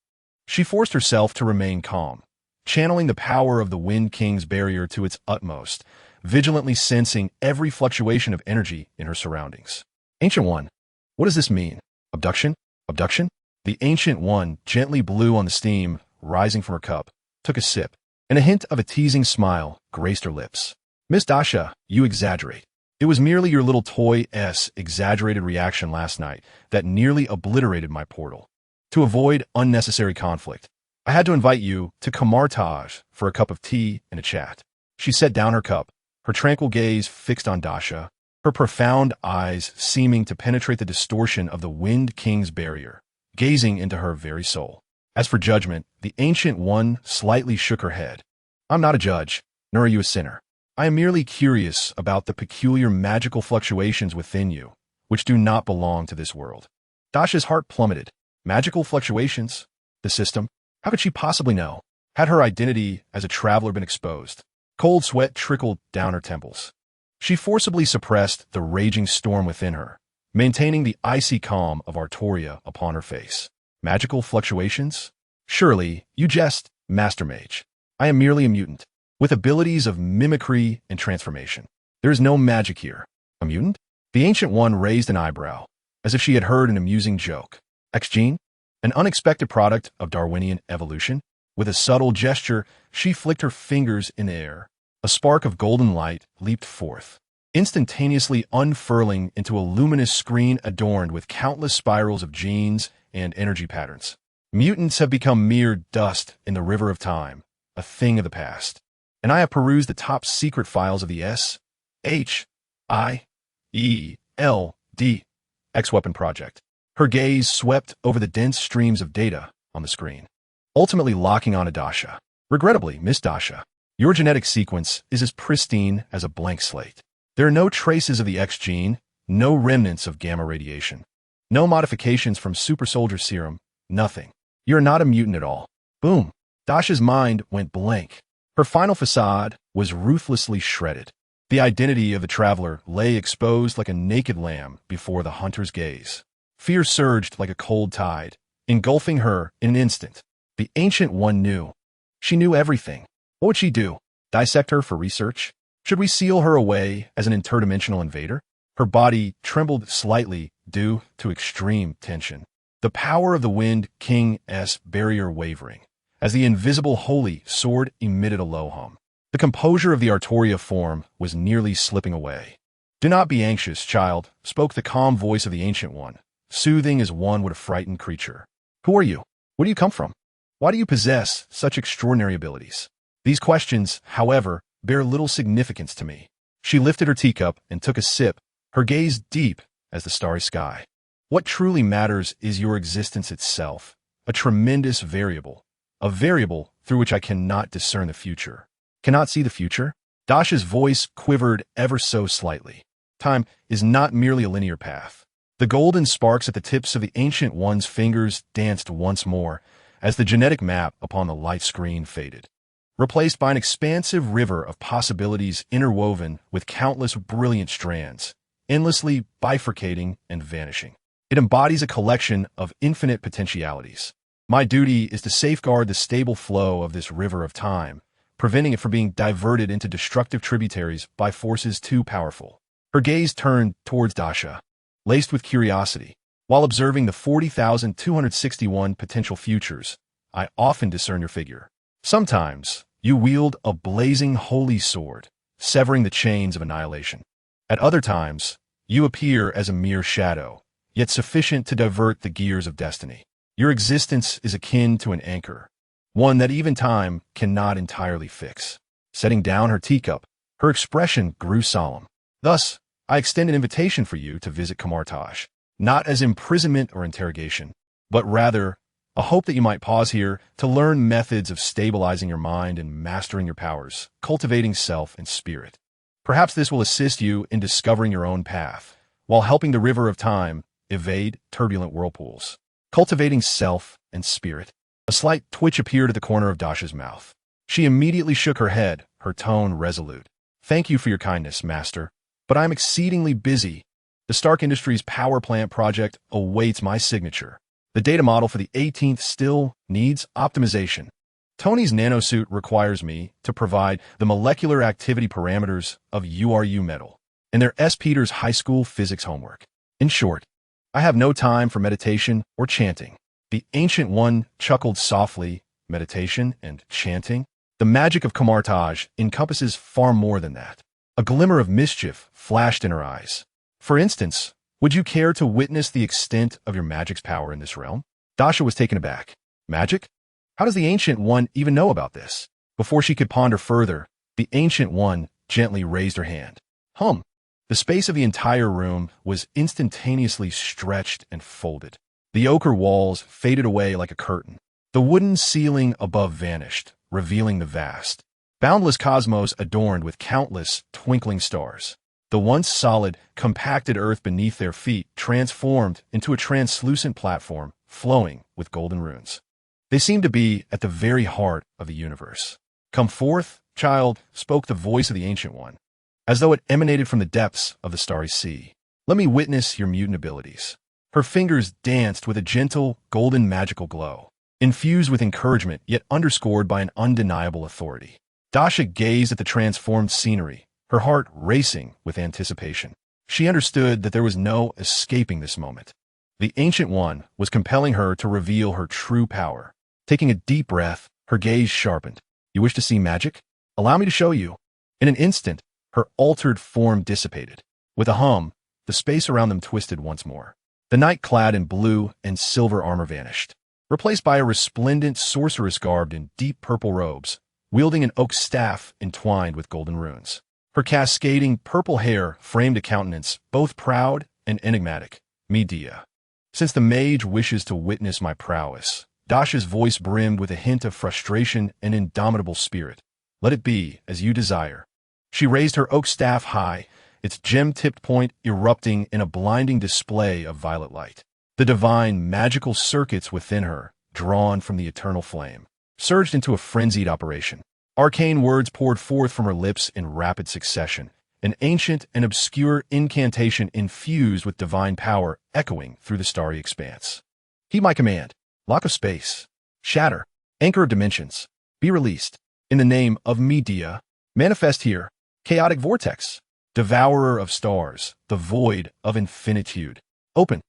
She forced herself to remain calm, channeling the power of the Wind King's barrier to its utmost, vigilantly sensing every fluctuation of energy in her surroundings. "Ancient One, what does this mean? Abduction? Abduction?" The Ancient One gently blew on the steam, rising from her cup, took a sip, and a hint of a teasing smile graced her lips. "Miss Dasha, you exaggerate. It was merely your little toy-s exaggerated reaction last night that nearly obliterated my portal. To avoid unnecessary conflict, I had to invite you to Kamartaj for a cup of tea and a chat." She set down her cup, her tranquil gaze fixed on Dasha, her profound eyes seeming to penetrate the distortion of the Wind King's barrier, gazing into her very soul. As for judgment, the Ancient One slightly shook her head. I'm not a judge, nor are you a sinner. I am merely curious about the peculiar magical fluctuations within you, which do not belong to this world. Dasha's heart plummeted. Magical fluctuations? The system? How could she possibly know? Had her identity as a traveler been exposed? Cold sweat trickled down her temples. She forcibly suppressed the raging storm within her, maintaining the icy calm of Artoria upon her face. Magical fluctuations? Surely, you jest, Master Mage. I am merely a mutant, with abilities of mimicry and transformation. There is no magic here. A mutant? The Ancient One raised an eyebrow, as if she had heard an amusing joke. X-gene? An unexpected product of Darwinian evolution? With a subtle gesture, she flicked her fingers in the air. A spark of golden light leaped forth, instantaneously unfurling into a luminous screen adorned with countless spirals of genes and energy patterns. Mutants have become mere dust in the river of time, a thing of the past. And I have perused the top secret files of the S.H.I.E.L.D. X-Weapon Project. Her gaze swept over the dense streams of data on the screen, ultimately locking on Dasha. Regrettably, Miss Dasha, your genetic sequence is as pristine as a blank slate. There are no traces of the X gene, no remnants of gamma radiation, no modifications from super soldier serum, nothing. You're not a mutant at all. Boom. Dasha's mind went blank. Her final facade was ruthlessly shredded. The identity of the traveler lay exposed like a naked lamb before the hunter's gaze. Fear surged like a cold tide, engulfing her in an instant. The Ancient One knew. She knew everything. What would she do? Dissect her for research? Should we seal her away as an interdimensional invader? Her body trembled slightly due to extreme tension. The power of the Wind King's barrier wavering, as the invisible holy sword emitted a low hum. The composure of the Artoria form was nearly slipping away. Do not be anxious, child, spoke the calm voice of the Ancient One, soothing as one would a frightened creature. Who are you? Where do you come from? Why do you possess such extraordinary abilities? These questions, however, bear little significance to me. She lifted her teacup and took a sip, her gaze deep as the starry sky. What truly matters is your existence itself, a tremendous variable, a variable through which I cannot discern the future. Cannot see the future? Dasha's voice quivered ever so slightly. Time is not merely a linear path. The golden sparks at the tips of the Ancient One's fingers danced once more as the genetic map upon the light screen faded, replaced by an expansive river of possibilities interwoven with countless brilliant strands, endlessly bifurcating and vanishing. It embodies a collection of infinite potentialities. My duty is to safeguard the stable flow of this river of time, preventing it from being diverted into destructive tributaries by forces too powerful. Her gaze turned towards Dasha, laced with curiosity. While observing the 40,261 potential futures, I often discern your figure. Sometimes, you wield a blazing holy sword, severing the chains of annihilation. At other times, you appear as a mere shadow, yet sufficient to divert the gears of destiny. Your existence is akin to an anchor, one that even time cannot entirely fix. Setting down her teacup, her expression grew solemn. Thus, I extend an invitation for you to visit Camartage, not as imprisonment or interrogation, but rather a hope that you might pause here to learn methods of stabilizing your mind and mastering your powers, cultivating self and spirit. Perhaps this will assist you in discovering your own path, while helping the river of time evade turbulent whirlpools. Cultivating self and spirit. A slight twitch appeared at the corner of Dasha's mouth. She immediately shook her head, her tone resolute. Thank you for your kindness, Master, but I am exceedingly busy. The Stark Industries power plant project awaits my signature. The data model for the 18th still needs optimization. Tony's nanosuit requires me to provide the molecular activity parameters of URU metal and their S. Peters High School physics homework. In short, I have no time for meditation or chanting. The Ancient One chuckled softly. Meditation and chanting? The magic of Camartage encompasses far more than that. A glimmer of mischief flashed in her eyes. For instance, would you care to witness the extent of your magic's power in this realm? Dasha was taken aback. Magic? How does the Ancient One even know about this? Before she could ponder further, the Ancient One gently raised her hand. Hum. The space of the entire room was instantaneously stretched and folded. The ochre walls faded away like a curtain. The wooden ceiling above vanished, revealing the vast, boundless cosmos adorned with countless twinkling stars. The once solid, compacted earth beneath their feet transformed into a translucent platform flowing with golden runes. They seemed to be at the very heart of the universe. "Come forth, child," spoke the voice of the Ancient One, as though it emanated from the depths of the starry sea. "Let me witness your mutant abilities." Her fingers danced with a gentle, golden magical glow, infused with encouragement yet underscored by an undeniable authority. Dasha gazed at the transformed scenery, her heart racing with anticipation. She understood that there was no escaping this moment. The Ancient One was compelling her to reveal her true power. Taking a deep breath, her gaze sharpened. "You wish to see magic? Allow me to show you." In an instant, her altered form dissipated. With a hum, the space around them twisted once more. The knight clad in blue and silver armor vanished, replaced by a resplendent sorceress garbed in deep purple robes, wielding an oak staff entwined with golden runes. Her cascading purple hair framed a countenance both proud and enigmatic. "Medea. Since the mage wishes to witness my prowess," Dasha's voice brimmed with a hint of frustration and indomitable spirit. "Let it be as you desire." She raised her oak staff high, its gem-tipped point erupting in a blinding display of violet light. The divine, magical circuits within her, drawn from the eternal flame, surged into a frenzied operation. Arcane words poured forth from her lips in rapid succession, an ancient and obscure incantation infused with divine power echoing through the starry expanse. "Heed my command. Lock of space. Shatter. Anchor of dimensions. Be released. In the name of Medea. Manifest here. Chaotic vortex. Devourer of stars. The void of infinitude. Open."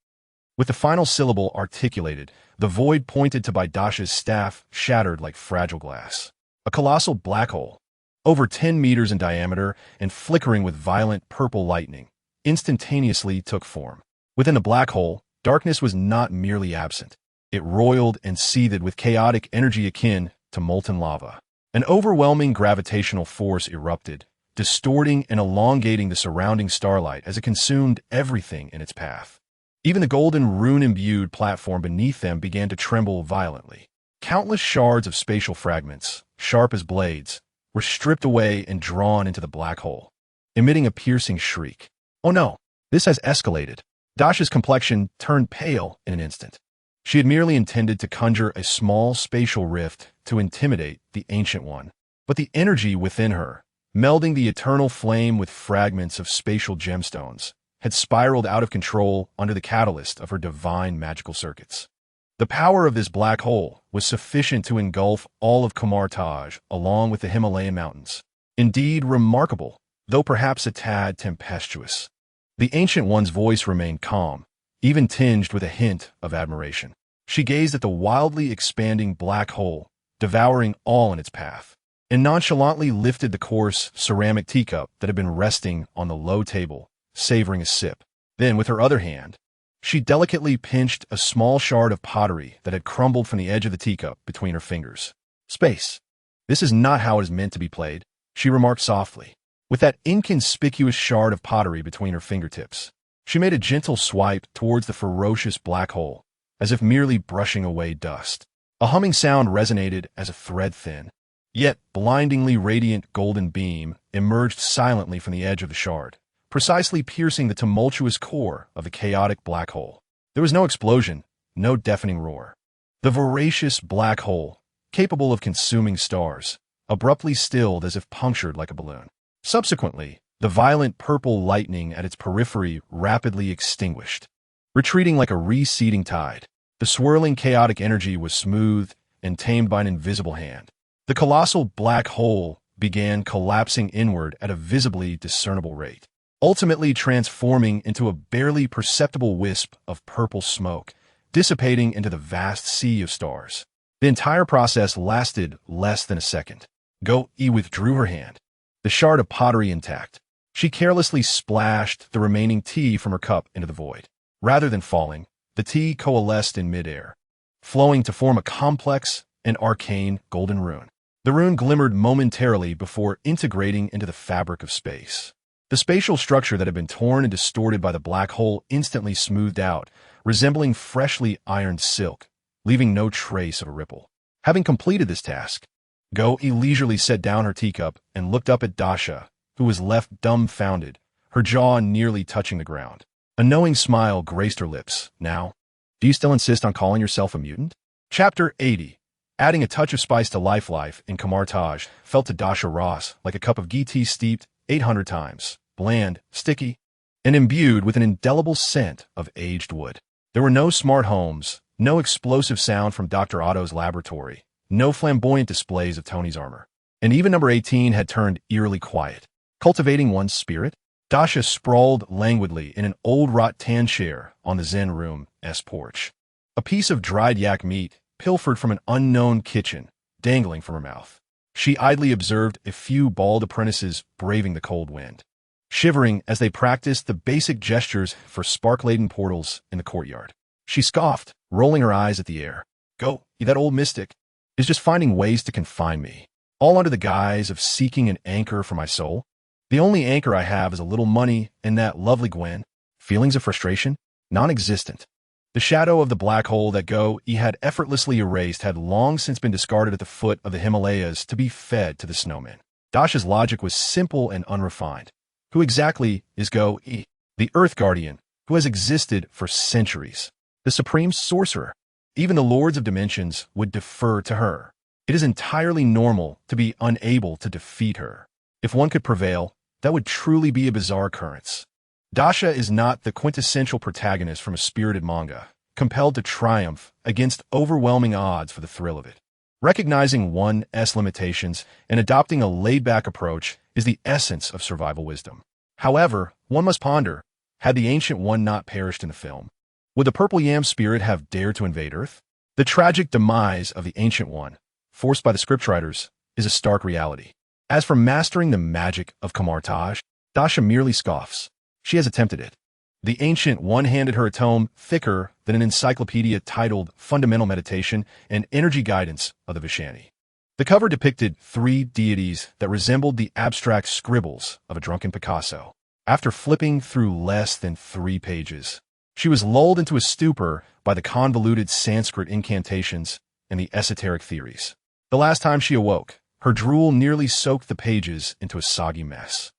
With the final syllable articulated, the void pointed to by Dasha's staff shattered like fragile glass. A colossal black hole, over 10 meters in diameter and flickering with violent purple lightning, instantaneously took form. Within the black hole, darkness was not merely absent. It roiled and seethed with chaotic energy akin to molten lava. An overwhelming gravitational force erupted, distorting and elongating the surrounding starlight as it consumed everything in its path. Even the golden rune-imbued platform beneath them began to tremble violently. Countless shards of spatial fragments, sharp as blades, were stripped away and drawn into the black hole, emitting a piercing shriek. "Oh no, this has escalated." Dasha's complexion turned pale in an instant. She had merely intended to conjure a small spatial rift to intimidate the Ancient One, but the energy within her, melding the eternal flame with fragments of spatial gemstones, had spiraled out of control under the catalyst of her divine magical circuits. The power of this black hole was sufficient to engulf all of Kumartaj along with the Himalayan mountains. Indeed remarkable, though perhaps a tad tempestuous. The Ancient One's voice remained calm, even tinged with a hint of admiration. She gazed at the wildly expanding black hole, devouring all in its path, and nonchalantly lifted the coarse ceramic teacup that had been resting on the low table, savoring a sip. Then, with her other hand, she delicately pinched a small shard of pottery that had crumbled from the edge of the teacup between her fingers. "Space. This is not how it is meant to be played," she remarked softly. With that inconspicuous shard of pottery between her fingertips, she made a gentle swipe towards the ferocious black hole, as if merely brushing away dust. A humming sound resonated as a thread-thin, yet blindingly radiant golden beam emerged silently from the edge of the shard, precisely piercing the tumultuous core of the chaotic black hole. There was no explosion, no deafening roar. The voracious black hole, capable of consuming stars, abruptly stilled as if punctured like a balloon. Subsequently, the violent purple lightning at its periphery rapidly extinguished. Retreating like a receding tide, the swirling chaotic energy was smoothed and tamed by an invisible hand. The colossal black hole began collapsing inward at a visibly discernible rate, ultimately transforming into a barely perceptible wisp of purple smoke, dissipating into the vast sea of stars. The entire process lasted less than a second. Go-E withdrew her hand, the shard of pottery intact. She carelessly splashed the remaining tea from her cup into the void. Rather than falling, the tea coalesced in midair, flowing to form a complex and arcane golden rune. The rune glimmered momentarily before integrating into the fabric of space. The spatial structure that had been torn and distorted by the black hole instantly smoothed out, resembling freshly ironed silk, leaving no trace of a ripple. Having completed this task, Go-E leisurely set down her teacup and looked up at Dasha, who was left dumbfounded, her jaw nearly touching the ground. A knowing smile graced her lips. Now, do you still insist on calling yourself a mutant? Chapter 80. Adding a touch of spice to life in Camartage felt to Dasha Ross like a cup of ghee tea steeped 800 times, bland, sticky, and imbued with an indelible scent of aged wood. There were no smart homes, no explosive sound from Dr. Otto's laboratory, no flamboyant displays of Tony's armor. And even number 18 had turned eerily quiet. Cultivating one's spirit? Dasha sprawled languidly in an old rattan chair on the Zen room's porch. A piece of dried yak meat, pilfered from an unknown kitchen, dangling from her mouth. She idly observed a few bald apprentices braving the cold wind, shivering as they practiced the basic gestures for spark-laden portals in the courtyard. She scoffed, rolling her eyes at the air. Go-E, that old mystic, is just finding ways to confine me, all under the guise of seeking an anchor for my soul. The only anchor I have is a little money and that lovely Gwen. Feelings of frustration? Non-existent. The shadow of the black hole that Go-E had effortlessly erased had long since been discarded at the foot of the Himalayas to be fed to the snowmen. Dasha's logic was simple and unrefined. Who exactly is Go-E? The Earth Guardian, who has existed for centuries. The supreme sorcerer. Even the lords of dimensions would defer to her. It is entirely normal to be unable to defeat her. If one could prevail, that would truly be a bizarre occurrence. Dasha is not the quintessential protagonist from a spirited manga, compelled to triumph against overwhelming odds for the thrill of it. Recognizing one's limitations and adopting a laid-back approach is the essence of survival wisdom. However, one must ponder, had the Ancient One not perished in the film, would the Purple Yam spirit have dared to invade Earth? The tragic demise of the Ancient One, forced by the scriptwriters, is a stark reality. As for mastering the magic of Camartage, Dasha merely scoffs. She has attempted it. The Ancient One handed her a tome thicker than an encyclopedia titled Fundamental Meditation and Energy Guidance of the Vishani. The cover depicted 3 deities that resembled the abstract scribbles of a drunken Picasso. After flipping through less than 3 pages, she was lulled into a stupor by the convoluted Sanskrit incantations and the esoteric theories. The last time she awoke, her drool nearly soaked the pages into a soggy mess.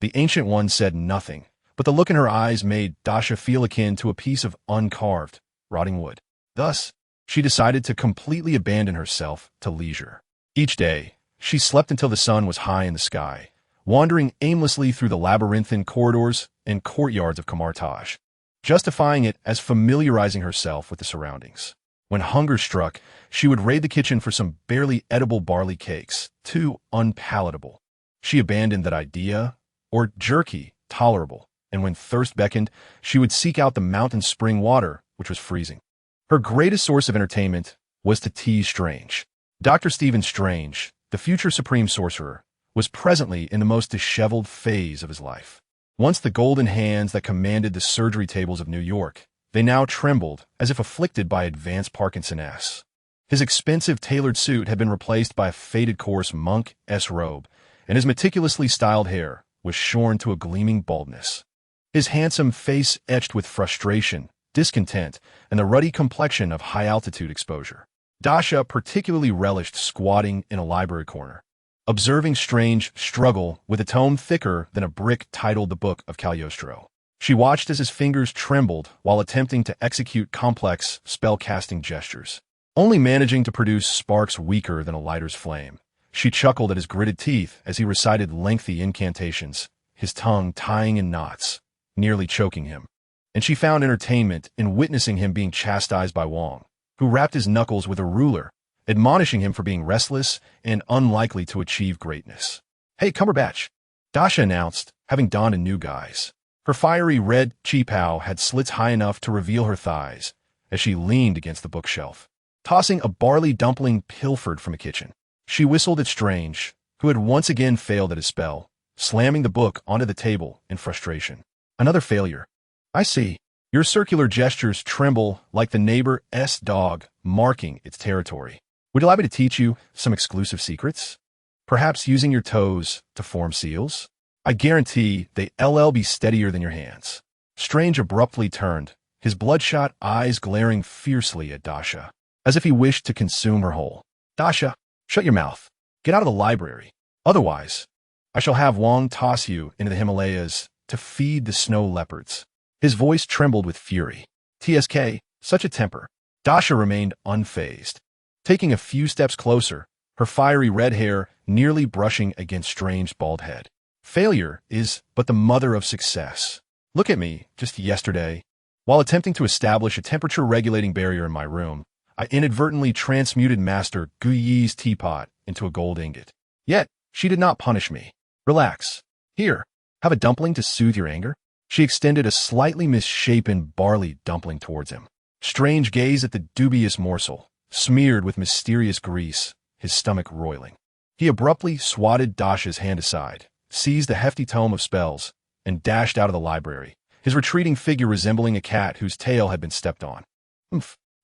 The Ancient One said nothing, but the look in her eyes made Dasha feel akin to a piece of uncarved, rotting wood. Thus, she decided to completely abandon herself to leisure. Each day, she slept until the sun was high in the sky, wandering aimlessly through the labyrinthine corridors and courtyards of Camartage, justifying it as familiarizing herself with the surroundings. When hunger struck, she would raid the kitchen for some barely edible barley cakes, too unpalatable. She abandoned that idea, or jerky, tolerable, and when thirst beckoned, she would seek out the mountain spring water, which was freezing. Her greatest source of entertainment was to tease Strange. Dr. Stephen Strange, the future Supreme Sorcerer, was presently in the most disheveled phase of his life. Once the golden hands that commanded the surgery tables of New York, they now trembled as if afflicted by advanced Parkinson's. His expensive tailored suit had been replaced by a faded coarse monk-esque robe, and his meticulously styled hair was shorn to a gleaming baldness. His handsome face etched with frustration, discontent, and the ruddy complexion of high-altitude exposure. Dasha particularly relished squatting in a library corner, observing Strange struggle with a tome thicker than a brick titled The Book of Cagliostro. She watched as his fingers trembled while attempting to execute complex spell-casting gestures, only managing to produce sparks weaker than a lighter's flame. She chuckled at his gritted teeth as he recited lengthy incantations, his tongue tying in knots, nearly choking him. And she found entertainment in witnessing him being chastised by Wong, who rapped his knuckles with a ruler, admonishing him for being restless and unlikely to achieve greatness. "Hey, Cumberbatch," Dasha announced, having donned a new guise. Her fiery red cheepow had slits high enough to reveal her thighs as she leaned against the bookshelf, tossing a barley dumpling pilfered from a kitchen. She whistled at Strange, who had once again failed at his spell, slamming the book onto the table in frustration. "Another failure. I see. Your circular gestures tremble like the neighbor's dog marking its territory." Would you like me to teach you some exclusive secrets? Perhaps using your toes to form seals? I guarantee they'll be steadier than your hands. Strange abruptly turned, his bloodshot eyes glaring fiercely at Dasha, as if he wished to consume her whole. Dasha, shut your mouth. Get out of the library. Otherwise, I shall have Wong toss you into the Himalayas to feed the snow leopards. His voice trembled with fury. TSK, such a temper. Dasha remained unfazed. Taking a few steps closer, her fiery red hair nearly brushing against Strange's bald head. Failure is but the mother of success. Look at me, just yesterday. While attempting to establish a temperature-regulating barrier in my room, I inadvertently transmuted Master Guyi's teapot into a gold ingot. Yet, she did not punish me. Relax. Here, have a dumpling to soothe your anger. She extended a slightly misshapen barley dumpling towards him. Strange gazed at the dubious morsel, smeared with mysterious grease, his stomach roiling. He abruptly swatted Dasha's hand aside, seized a hefty tome of spells, and dashed out of the library, his retreating figure resembling a cat whose tail had been stepped on.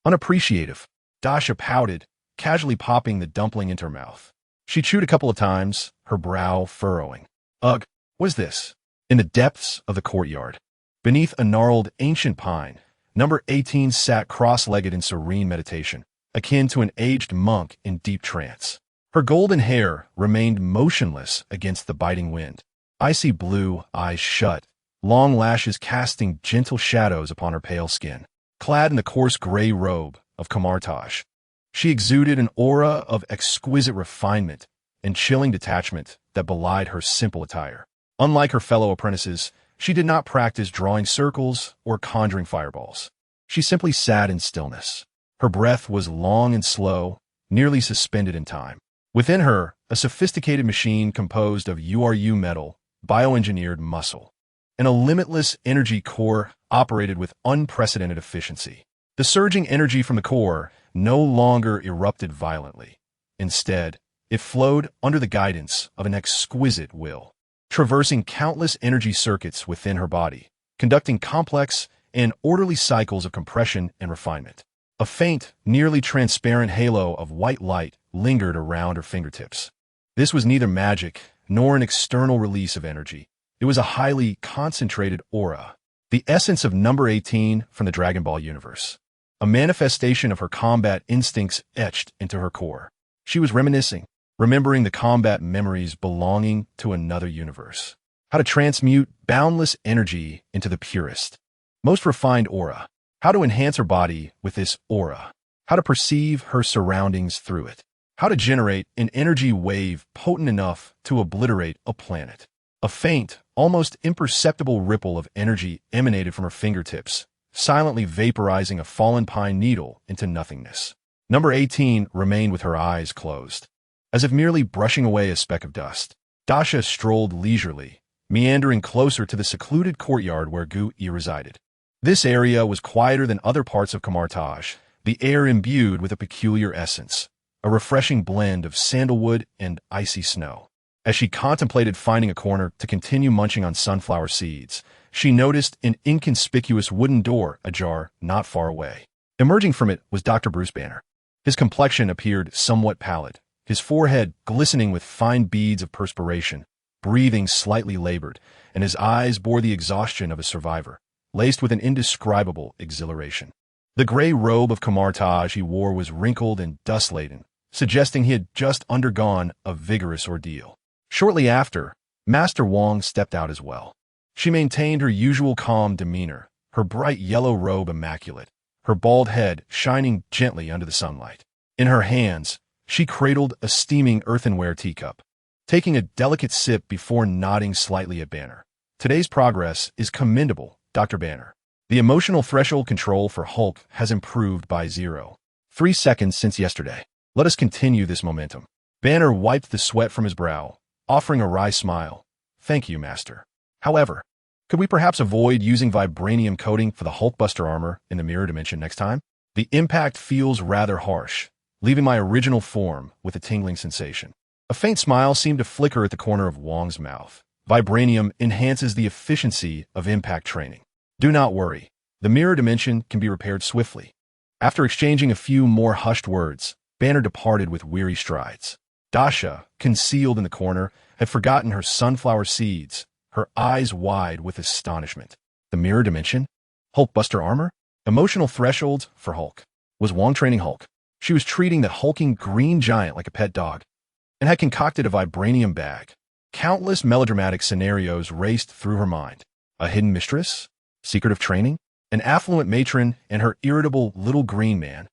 Unappreciative. Dasha pouted, casually popping the dumpling into her mouth. She chewed a couple of times, her brow furrowing. Ugh, what is this? In the depths of the courtyard, beneath a gnarled ancient pine, number 18 sat cross-legged in serene meditation, akin to an aged monk in deep trance. Her golden hair remained motionless against the biting wind. Icy blue eyes shut, long lashes casting gentle shadows upon her pale skin. Clad in the coarse gray robe of Kamartaj, she exuded an aura of exquisite refinement and chilling detachment that belied her simple attire. Unlike her fellow apprentices, she did not practice drawing circles or conjuring fireballs. She simply sat in stillness. Her breath was long and slow, nearly suspended in time. Within her, a sophisticated machine composed of URU metal, bioengineered muscle, and a limitless energy core operated with unprecedented efficiency. The surging energy from the core no longer erupted violently. Instead, it flowed under the guidance of an exquisite will, traversing countless energy circuits within her body, conducting complex and orderly cycles of compression and refinement. A faint, nearly transparent halo of white light lingered around her fingertips. This was neither magic nor an external release of energy. It was a highly concentrated aura, the essence of number 18 from the Dragon Ball universe, a manifestation of her combat instincts etched into her core. She was reminiscing, remembering the combat memories belonging to another universe. How to transmute boundless energy into the purest, most refined aura. How to enhance her body with this aura. How to perceive her surroundings through it. How to generate an energy wave potent enough to obliterate a planet. A faint, almost imperceptible ripple of energy emanated from her fingertips, silently vaporizing a fallen pine needle into nothingness. Number 18 remained with her eyes closed, as if merely brushing away a speck of dust. Dasha strolled leisurely, meandering closer to the secluded courtyard where Gu-Yi resided. This area was quieter than other parts of Kamartaj, the air imbued with a peculiar essence, a refreshing blend of sandalwood and icy snow. As she contemplated finding a corner to continue munching on sunflower seeds, she noticed an inconspicuous wooden door ajar not far away. Emerging from it was Dr. Bruce Banner. His complexion appeared somewhat pallid, his forehead glistening with fine beads of perspiration, breathing slightly labored, and his eyes bore the exhaustion of a survivor, laced with an indescribable exhilaration. The gray robe of Kamartaj he wore was wrinkled and dust-laden, suggesting he had just undergone a vigorous ordeal. Shortly after, Master Wong stepped out as well. She maintained her usual calm demeanor, her bright yellow robe immaculate, her bald head shining gently under the sunlight. In her hands, she cradled a steaming earthenware teacup, taking a delicate sip before nodding slightly at Banner. Today's progress is commendable, Dr. Banner. The emotional threshold control for Hulk has improved by 0.3 seconds since yesterday. Let us continue this momentum. Banner wiped the sweat from his brow, offering a wry smile. Thank you, Master. However, could we perhaps avoid using vibranium coating for the Hulkbuster armor in the mirror dimension next time? The impact feels rather harsh, leaving my original form with a tingling sensation. A faint smile seemed to flicker at the corner of Wong's mouth. Vibranium enhances the efficiency of impact training. Do not worry. The mirror dimension can be repaired swiftly. After exchanging a few more hushed words, Banner departed with weary strides. Dasha, concealed in the corner, had forgotten her sunflower seeds, her eyes wide with astonishment. The mirror dimension? Hulkbuster armor? Emotional thresholds for Hulk. Was Wong training Hulk? She was treating the hulking green giant like a pet dog, and had concocted a vibranium bag. Countless melodramatic scenarios raced through her mind. A hidden mistress? Secretive training? An affluent matron and her irritable little green man.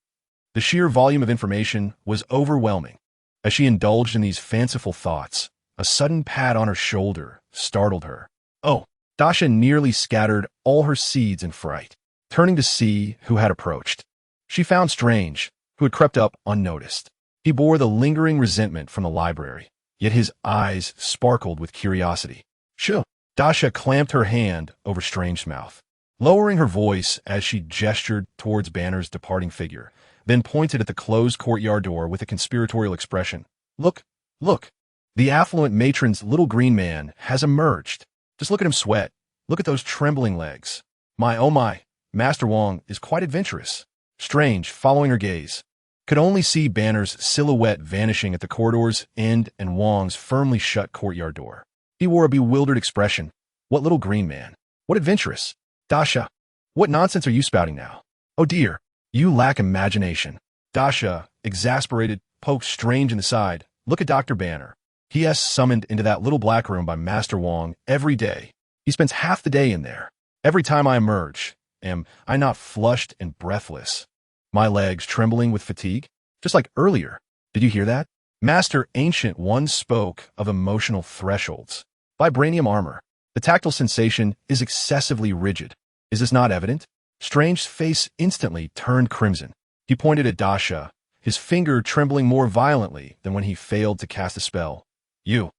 The sheer volume of information was overwhelming. As she indulged in these fanciful thoughts, a sudden pat on her shoulder startled her. Oh! Dasha nearly scattered all her seeds in fright. Turning to see who had approached, she found Strange, who had crept up unnoticed. He bore the lingering resentment from the library, yet his eyes sparkled with curiosity. Shoo! Dasha clamped her hand over Strange's mouth, lowering her voice as she gestured towards Banner's departing figure, then pointed at the closed courtyard door with a conspiratorial expression. Look, look! The affluent matron's little green man has emerged. Just look at him sweat. Look at those trembling legs. My, oh my, Master Wong is quite adventurous. Strange, following her gaze, could only see Banner's silhouette vanishing at the corridor's end and Wong's firmly shut courtyard door. He wore a bewildered expression. What little green man? What adventurous? Dasha, what nonsense are you spouting now? Oh dear, you lack imagination. Dasha, exasperated, poked Strange in the side. Look at Dr. Banner. He is summoned into that little black room by Master Wong every day. He spends half the day in there. Every time I emerge, am I not flushed and breathless? My legs trembling with fatigue? Just like earlier. Did you hear that? Master Ancient One spoke of emotional thresholds. Vibranium armor. The tactile sensation is excessively rigid. Is this not evident? Strange's face instantly turned crimson. He pointed at Dasha, his finger trembling more violently than when he failed to cast a spell. You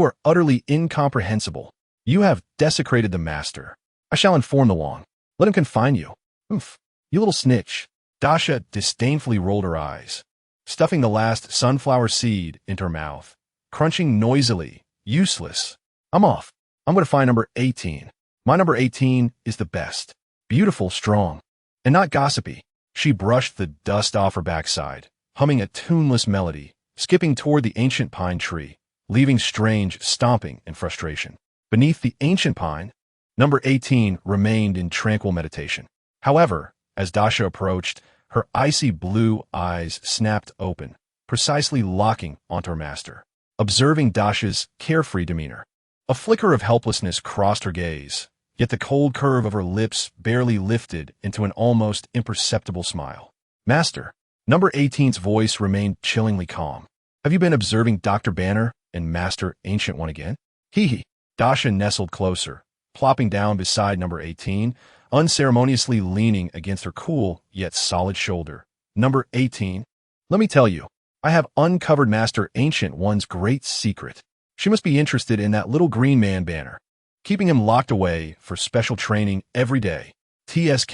are utterly incomprehensible. You have desecrated the Master. I shall inform the Wong. Let him confine you. Oof, you little snitch. Dasha disdainfully rolled her eyes, stuffing the last sunflower seed into her mouth, crunching noisily. Useless. I'm off. I'm going to find number 18. My number 18 is the best. Beautiful, strong, and not gossipy. She brushed the dust off her backside, humming a tuneless melody, skipping toward the ancient pine tree, leaving Strange stomping in frustration. Beneath the ancient pine, number 18 remained in tranquil meditation. However, as Dasha approached, her icy blue eyes snapped open, precisely locking onto her master. Observing Dasha's carefree demeanor, a flicker of helplessness crossed her gaze, yet the cold curve of her lips barely lifted into an almost imperceptible smile. Master, number 18's voice remained chillingly calm. Have you been observing Dr. Banner and Master Ancient One again? Hee. Dasha nestled closer, plopping down beside number 18, unceremoniously leaning against her cool yet solid shoulder. Number 18, let me tell you, I have uncovered Master Ancient One's great secret. She must be interested in that little green man Banner, keeping him locked away for special training every day. TSK.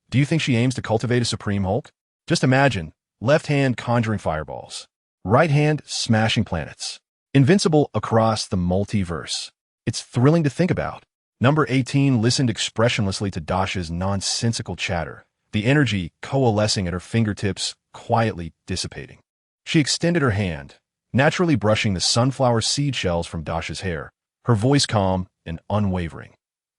Do you think she aims to cultivate a Supreme Hulk? Just imagine, left hand conjuring fireballs, right hand smashing planets, invincible across the multiverse. It's thrilling to think about. Number 18 listened expressionlessly to Dasha's nonsensical chatter, the energy coalescing at her fingertips quietly dissipating. She extended her hand, naturally brushing the sunflower seed shells from Dasha's hair, her voice calm and unwavering.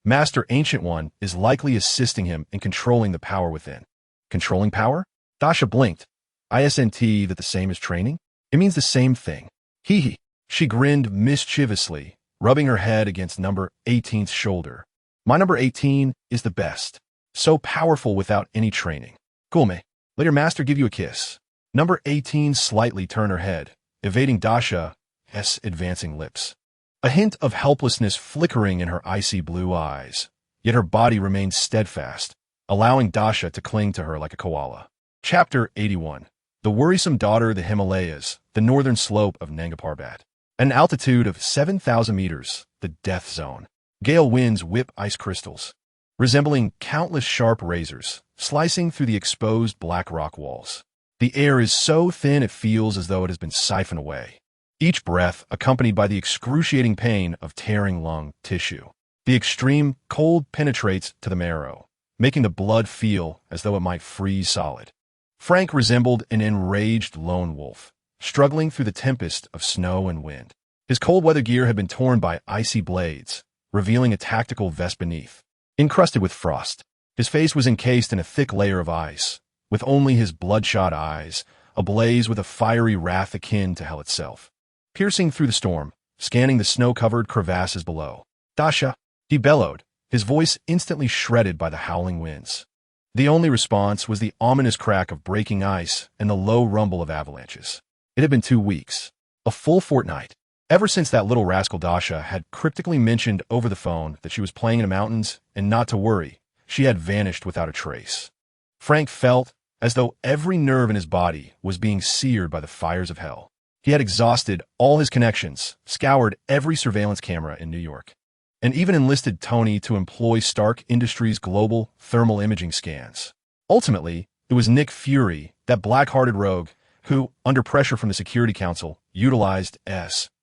Master Ancient One is likely assisting him in controlling the power within. Controlling power? Dasha blinked. Isn't that the same as training? It means the same thing. Hee. She grinned mischievously, rubbing her head against number 18's shoulder. My number 18 is the best. So powerful without any training. Gulme, let your master give you a kiss. Number 18 slightly turned her head, evading Dasha's advancing lips. A hint of helplessness flickering in her icy blue eyes, yet her body remained steadfast, allowing Dasha to cling to her like a koala. Chapter 81. The Worrisome Daughter of the Himalayas, the northern slope of Nanga Parbat. At an altitude of 7,000 meters, the death zone. Gale winds whip ice crystals, resembling countless sharp razors, slicing through the exposed black rock walls. The air is so thin it feels as though it has been siphoned away, each breath accompanied by the excruciating pain of tearing lung tissue. The extreme cold penetrates to the marrow, making the blood feel as though it might freeze solid. Frank resembled an enraged lone wolf, struggling through the tempest of snow and wind. His cold-weather gear had been torn by icy blades, revealing a tactical vest beneath, encrusted with frost. His face was encased in a thick layer of ice, with only his bloodshot eyes, ablaze with a fiery wrath akin to hell itself, piercing through the storm, scanning the snow-covered crevasses below. "Dasha!" he bellowed, his voice instantly shredded by the howling winds. The only response was the ominous crack of breaking ice and the low rumble of avalanches. It had been 2 weeks, a full fortnight, ever since that little rascal Dasha had cryptically mentioned over the phone that she was playing in the mountains and not to worry. She had vanished without a trace. Frank felt as though every nerve in his body was being seared by the fires of hell. He had exhausted all his connections, scoured every surveillance camera in New York, and even enlisted Tony to employ Stark Industries' global thermal imaging scans. Ultimately, it was Nick Fury, that black-hearted rogue, who, under pressure from the Security Council, utilized SHIELD's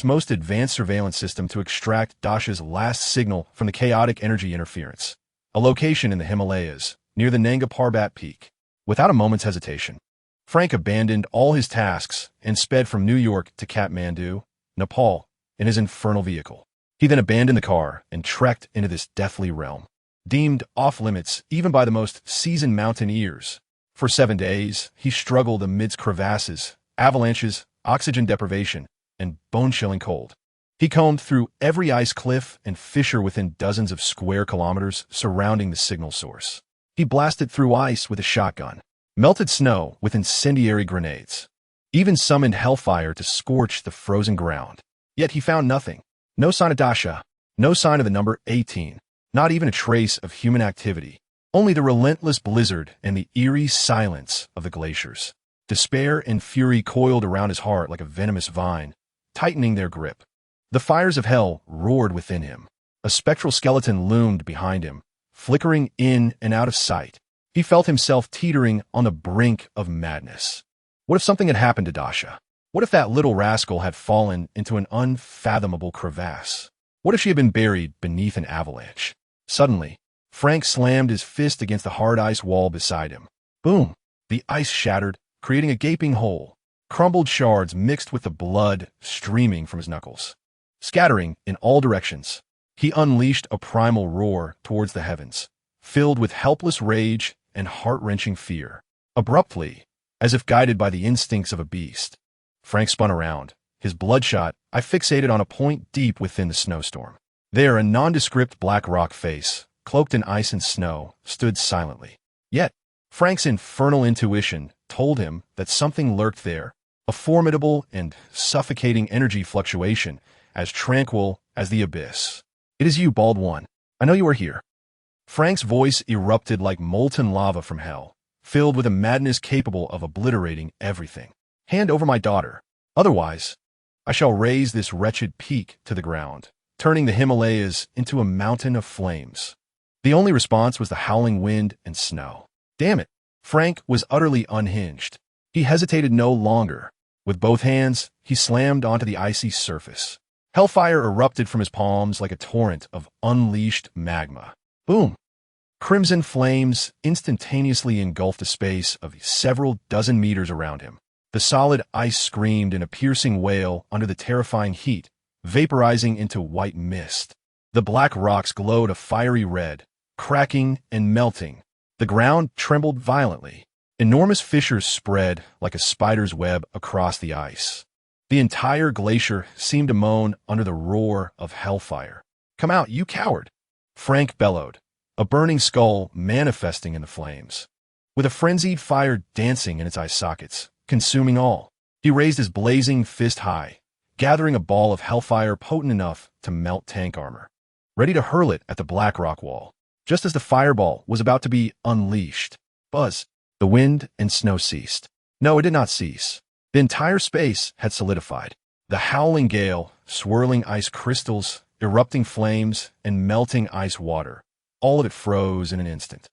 most advanced surveillance system to extract Dasha's last signal from the chaotic energy interference, a location in the Himalayas, near the Nanga Parbat Peak. Without a moment's hesitation, Frank abandoned all his tasks and sped from New York to Kathmandu, Nepal, in his infernal vehicle. He then abandoned the car and trekked into this deathly realm, deemed off-limits even by the most seasoned mountaineers. For 7 days, he struggled amidst crevasses, avalanches, oxygen deprivation, and bone-chilling cold. He combed through every ice cliff and fissure within dozens of square kilometers surrounding the signal source. He blasted through ice with a shotgun, melted snow with incendiary grenades, even summoned hellfire to scorch the frozen ground. Yet he found nothing. No sign of Dasha, no sign of the number 18, not even a trace of human activity. Only the relentless blizzard and the eerie silence of the glaciers. Despair and fury coiled around his heart like a venomous vine, tightening their grip. The fires of hell roared within him. A spectral skeleton loomed behind him, flickering in and out of sight. He felt himself teetering on the brink of madness. What if something had happened to Dasha? What if that little rascal had fallen into an unfathomable crevasse? What if she had been buried beneath an avalanche? Suddenly, Frank slammed his fist against the hard ice wall beside him. Boom! The ice shattered, creating a gaping hole. Crumbled shards mixed with the blood streaming from his knuckles. Scattering in all directions, he unleashed a primal roar towards the heavens, filled with helpless rage and heart-wrenching fear. Abruptly, as if guided by the instincts of a beast, Frank spun around, his bloodshot eye fixated on a point deep within the snowstorm. There, a nondescript black rock face, cloaked in ice and snow, stood silently. Yet, Frank's infernal intuition told him that something lurked there, a formidable and suffocating energy fluctuation, as tranquil as the abyss. "It is you, Bald One. I know you are here." Frank's voice erupted like molten lava from hell, filled with a madness capable of obliterating everything. "Hand over my daughter. Otherwise, I shall raze this wretched peak to the ground, turning the Himalayas into a mountain of flames." The only response was the howling wind and snow. Damn it! Frank was utterly unhinged. He hesitated no longer. With both hands, he slammed onto the icy surface. Hellfire erupted from his palms like a torrent of unleashed magma. Boom! Crimson flames instantaneously engulfed a space of several dozen meters around him. The solid ice screamed in a piercing wail under the terrifying heat, vaporizing into white mist. The black rocks glowed a fiery red, cracking and melting. The ground trembled violently. Enormous fissures spread like a spider's web across the ice. The entire glacier seemed to moan under the roar of hellfire. "Come out, you coward!" Frank bellowed, a burning skull manifesting in the flames, with a frenzied fire dancing in its eye sockets, consuming all. He raised his blazing fist high, gathering a ball of hellfire potent enough to melt tank armor, ready to hurl it at the black rock wall. Just as the fireball was about to be unleashed, buzz, the wind and snow ceased. No, it did not cease. The entire space had solidified. The howling gale, swirling ice crystals, erupting flames, and melting ice water, all of it froze in an instant.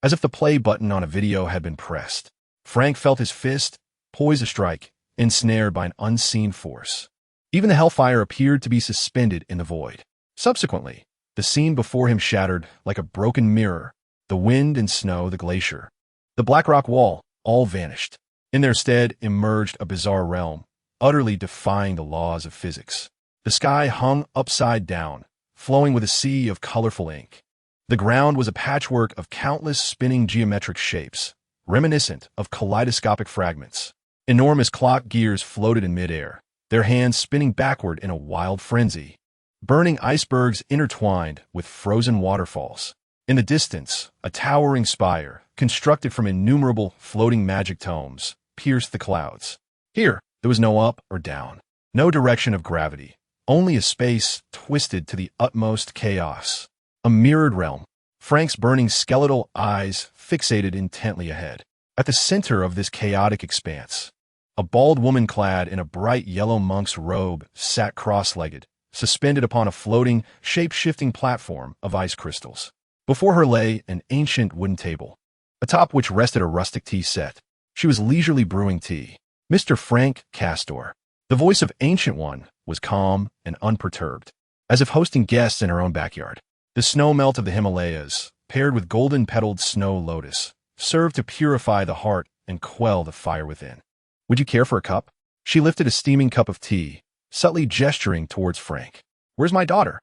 As if the play button on a video had been pressed, Frank felt his fist poised to strike, ensnared by an unseen force. Even the hellfire appeared to be suspended in the void. Subsequently, the scene before him shattered like a broken mirror. the wind and snow, the glacier. The black rock wall, all vanished. In their stead emerged a bizarre realm, utterly defying the laws of physics. The sky hung upside down, flowing with a sea of colorful ink. The ground was a patchwork of countless spinning geometric shapes, reminiscent of kaleidoscopic fragments. Enormous clock gears floated in midair, their hands spinning backward in a wild frenzy. Burning icebergs intertwined with frozen waterfalls. In the distance, a towering spire, constructed from innumerable floating magic tomes, pierced the clouds. Here, there was no up or down, no direction of gravity, only a space twisted to the utmost chaos. A mirrored realm. Frank's burning skeletal eyes fixated intently ahead. At the center of this chaotic expanse, a bald woman clad in a bright yellow monk's robe sat cross-legged, suspended upon a floating, shape-shifting platform of ice crystals. Before her lay an ancient wooden table, atop which rested a rustic tea set. She was leisurely brewing tea. Mr. Frank Castor. The voice of Ancient One was calm and unperturbed, as if hosting guests in her own backyard. The snow melt of the Himalayas, paired with golden-petaled snow lotus, served to purify the heart and quell the fire within. Would you care for a cup? She lifted a steaming cup of tea, subtly gesturing towards Frank. Where's my daughter?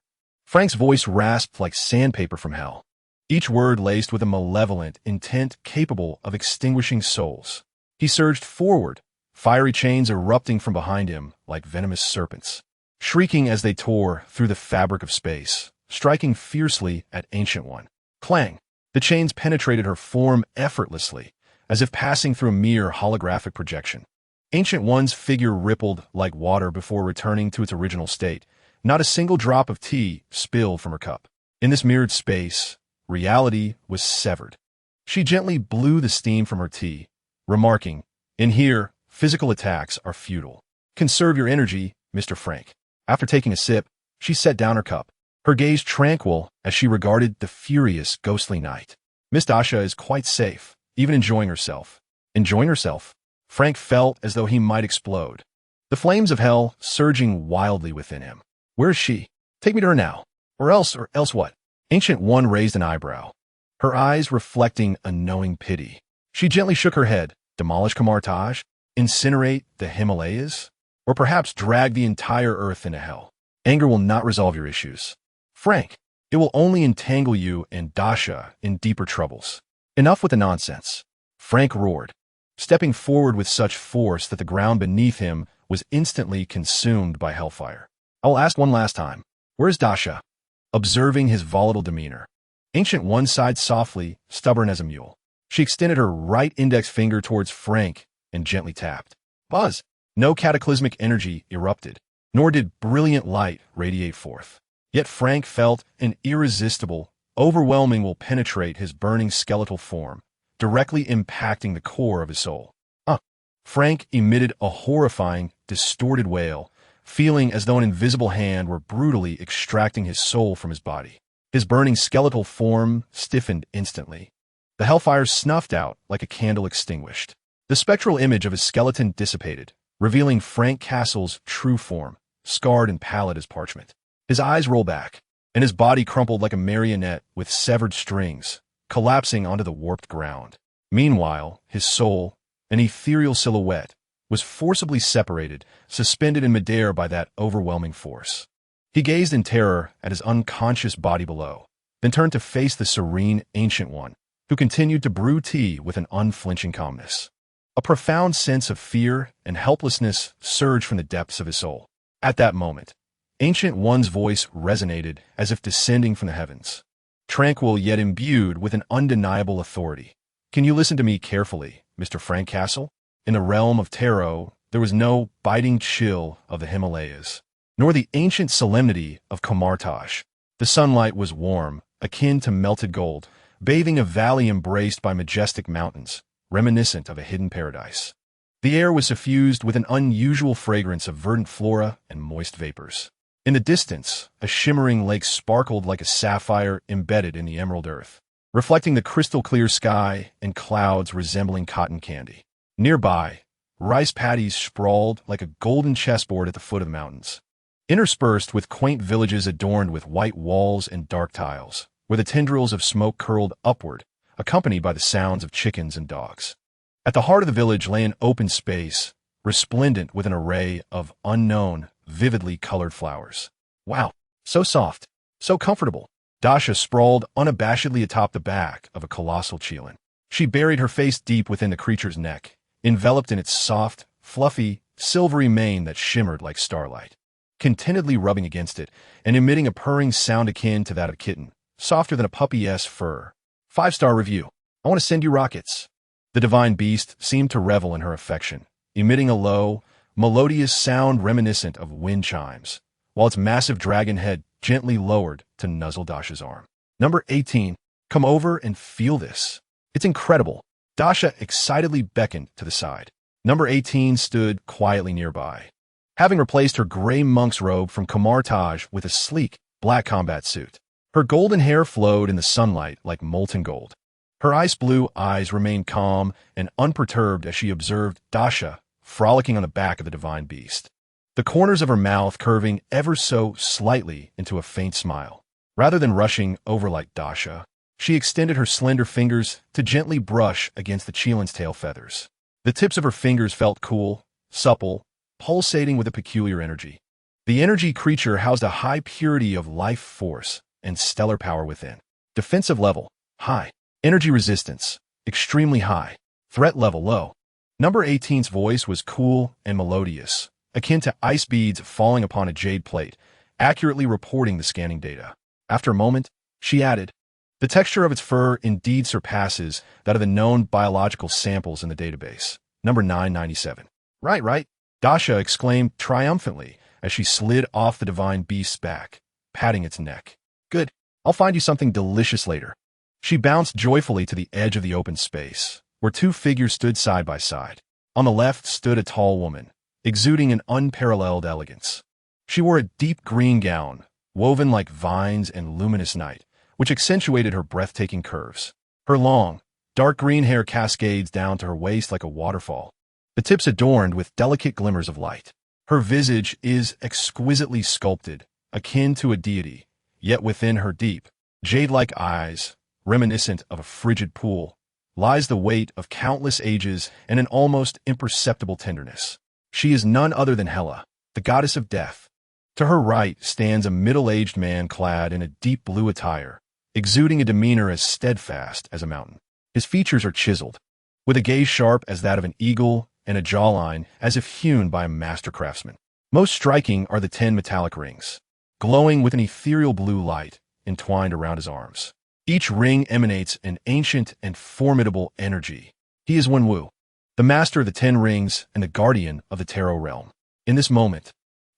Frank's voice rasped like sandpaper from hell, each word laced with a malevolent intent capable of extinguishing souls. He surged forward, fiery chains erupting from behind him like venomous serpents, shrieking as they tore through the fabric of space, striking fiercely at Ancient One. Clang! The chains penetrated her form effortlessly, as if passing through a mere holographic projection. Ancient One's figure rippled like water before returning to its original state. Not a single drop of tea spilled from her cup. In this mirrored space, reality was severed. She gently blew the steam from her tea, remarking, "In here, physical attacks are futile. Conserve your energy, Mr. Frank." After taking a sip, she set down her cup, her gaze tranquil as she regarded the furious, ghostly night. Miss Dasha is quite safe, even enjoying herself. Enjoying herself? Frank felt as though he might explode, the flames of hell surging wildly within him. Where is she? Take me to her now. Or else what? Ancient One raised an eyebrow, her eyes reflecting a knowing pity. She gently shook her head. Demolish Kamartaj? Incinerate the Himalayas? Or perhaps drag the entire earth into hell? Anger will not resolve your issues, Frank. It will only entangle you and Dasha in deeper troubles. Enough with the nonsense. Frank roared, stepping forward with such force that the ground beneath him was instantly consumed by hellfire. I'll ask one last time. Where's Dasha? Observing his volatile demeanor, Ancient One sighed softly, stubborn as a mule. She extended her right index finger towards Frank and gently tapped. Pause. No cataclysmic energy erupted, nor did brilliant light radiate forth. Yet Frank felt an irresistible, overwhelming will penetrate his burning skeletal form, directly impacting the core of his soul. Frank emitted a horrifying, distorted wail, feeling as though an invisible hand were brutally extracting his soul from his body. His burning skeletal form stiffened instantly. The hellfire snuffed out like a candle extinguished. The spectral image of his skeleton dissipated, revealing Frank Castle's true form, scarred and pallid as parchment. His eyes rolled back, and his body crumpled like a marionette with severed strings, collapsing onto the warped ground. Meanwhile, his soul, an ethereal silhouette, was forcibly separated, suspended in midair by that overwhelming force. He gazed in terror at his unconscious body below, then turned to face the serene Ancient One, who continued to brew tea with an unflinching calmness. A profound sense of fear and helplessness surged from the depths of his soul. At that moment, Ancient One's voice resonated as if descending from the heavens, tranquil yet imbued with an undeniable authority. Can you listen to me carefully, Mr. Frank Castle? In the realm of tarot, there was no biting chill of the Himalayas, nor the ancient solemnity of Kamartaj. The sunlight was warm, akin to melted gold, bathing a valley embraced by majestic mountains, reminiscent of a hidden paradise. The air was suffused with an unusual fragrance of verdant flora and moist vapors. In the distance, a shimmering lake sparkled like a sapphire embedded in the emerald earth, reflecting the crystal-clear sky and clouds resembling cotton candy. Nearby, rice paddies sprawled like a golden chessboard at the foot of the mountains, interspersed with quaint villages adorned with white walls and dark tiles, where the tendrils of smoke curled upward, accompanied by the sounds of chickens and dogs. At the heart of the village lay an open space, resplendent with an array of unknown, vividly colored flowers. Wow, so soft, so comfortable. Dasha sprawled unabashedly atop the back of a colossal chelan. She buried her face deep within the creature's neck, enveloped in its soft, fluffy, silvery mane that shimmered like starlight. Contentedly rubbing against it and emitting a purring sound akin to that of a kitten, softer than a puppy's fur. 5-star review. I want to send you rockets. The divine beast seemed to revel in her affection, emitting a low, melodious sound reminiscent of wind chimes, while its massive dragon head gently lowered to nuzzle Dasha's arm. Number 18. Come over and feel this. It's incredible. Dasha excitedly beckoned to the side. Number 18 stood quietly nearby, having replaced her gray monk's robe from camouflage with a sleek, black combat suit. Her golden hair flowed in the sunlight like molten gold. Her ice blue eyes remained calm and unperturbed as she observed Dasha frolicking on the back of the divine beast, the corners of her mouth curving ever so slightly into a faint smile. Rather than rushing over like Dasha, she extended her slender fingers to gently brush against the chelan's tail feathers. The tips of her fingers felt cool, supple, pulsating with a peculiar energy. The energy creature housed a high purity of life force and stellar power within. Defensive level, high. Energy resistance, extremely high. Threat level, low. Number 18's voice was cool and melodious, akin to ice beads falling upon a jade plate, accurately reporting the scanning data. After a moment, she added, the texture of its fur indeed surpasses that of the known biological samples in the database. Number 997. Right. Dasha exclaimed triumphantly as she slid off the divine beast's back, patting its neck. Good. I'll find you something delicious later. She bounced joyfully to the edge of the open space, where two figures stood side by side. On the left stood a tall woman, exuding an unparalleled elegance. She wore a deep green gown, woven like vines and luminous night, which accentuated her breathtaking curves. Her long, dark green hair cascades down to her waist like a waterfall, the tips adorned with delicate glimmers of light. Her visage is exquisitely sculpted, akin to a deity, yet within her deep, jade-like eyes, reminiscent of a frigid pool, lies the weight of countless ages and an almost imperceptible tenderness. She is none other than Hela, the goddess of death. To her right stands a middle-aged man clad in a deep blue attire, exuding a demeanor as steadfast as a mountain. His features are chiseled, with a gaze sharp as that of an eagle and a jawline as if hewn by a master craftsman. Most striking are the 10 metallic rings, glowing with an ethereal blue light entwined around his arms. Each ring emanates an ancient and formidable energy. He is Wenwu, the master of the 10 rings and the guardian of the Tarot realm. In this moment,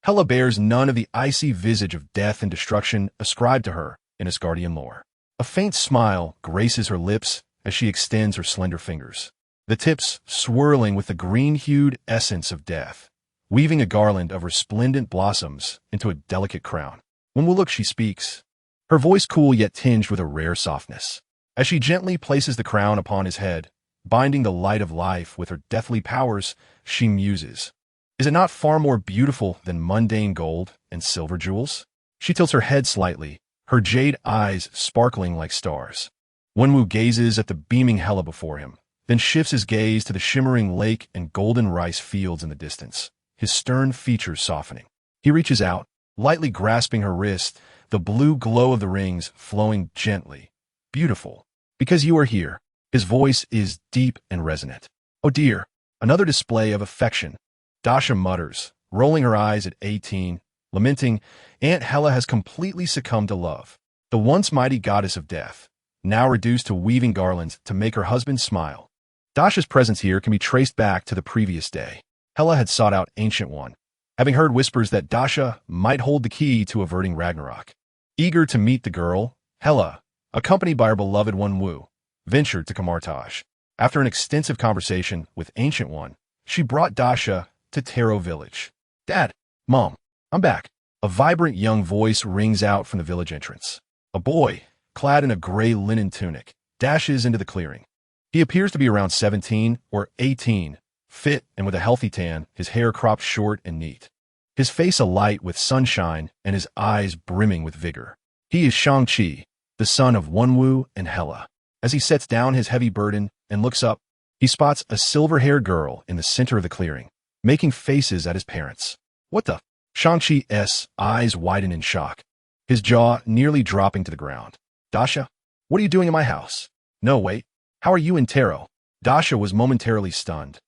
Hela bears none of the icy visage of death and destruction ascribed to her in Asgardian lore. A faint smile graces her lips as she extends her slender fingers, the tips swirling with the green-hued essence of death, weaving a garland of resplendent blossoms into a delicate crown. When we look, she speaks, her voice cool yet tinged with a rare softness. As she gently places the crown upon his head, binding the light of life with her deathly powers, she muses. Is it not far more beautiful than mundane gold and silver jewels? She tilts her head slightly, her jade eyes sparkling like stars. Wenwu gazes at the beaming Hela before him, then shifts his gaze to the shimmering lake and golden rice fields in the distance, his stern features softening. He reaches out, lightly grasping her wrist, the blue glow of the rings flowing gently. Beautiful. Because you are here. His voice is deep and resonant. Oh dear, another display of affection. Dasha mutters, rolling her eyes at 18, lamenting, Aunt Hela has completely succumbed to love. The once mighty goddess of death, now reduced to weaving garlands to make her husband smile. Dasha's presence here can be traced back to the previous day. Hela had sought out Ancient One, having heard whispers that Dasha might hold the key to averting Ragnarok. Eager to meet the girl, Hela, accompanied by her beloved Wenwu, ventured to Camartage. After an extensive conversation with Ancient One, she brought Dasha to Tarot Village. Dad, Mom, I'm back. A vibrant young voice rings out from the village entrance. A boy, clad in a gray linen tunic, dashes into the clearing. He appears to be around 17 or 18, fit and with a healthy tan, his hair cropped short and neat. His face alight with sunshine and his eyes brimming with vigor. He is Shang-Chi, the son of Wenwu and Hela. As he sets down his heavy burden and looks up, he spots a silver-haired girl in the center of the clearing, making faces at his parents. What the? Shang-Chi's eyes widen in shock, his jaw nearly dropping to the ground. Dasha, what are you doing in my house? No, wait. How are you in Taro? Dasha was momentarily stunned,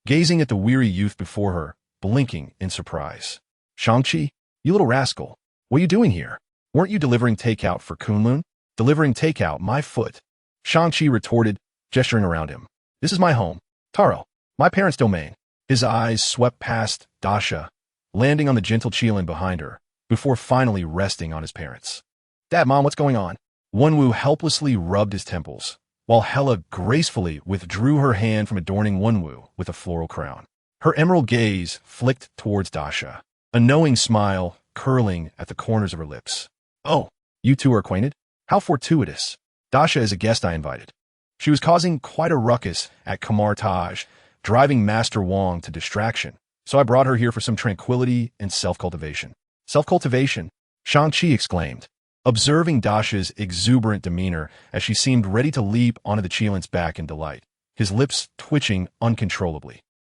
gazing at the weary youth before her, blinking in surprise. Shang-Chi, you little rascal, what are you doing here? Weren't you delivering takeout for Kunlun? Delivering takeout, my foot. Shang-Chi retorted, gesturing around him. This is my home, Taro, my parents' domain. His eyes swept past Dasha, landing on the gentle Qilin behind her, before finally resting on his parents. Dad, Mom, what's going on? Wenwu helplessly rubbed his temples, while Hela gracefully withdrew her hand from adorning Wenwu with a floral crown. Her emerald gaze flicked towards Dasha, a knowing smile curling at the corners of her lips. Oh, you two are acquainted? How fortuitous. Dasha is a guest I invited. She was causing quite a ruckus at Kamar Taj, driving Master Wong to distraction, so I brought her here for some tranquility and self-cultivation. Self-cultivation? Shang-Chi exclaimed, observing Dasha's exuberant demeanor as she seemed ready to leap onto the Qilin's back in delight, his lips twitching uncontrollably.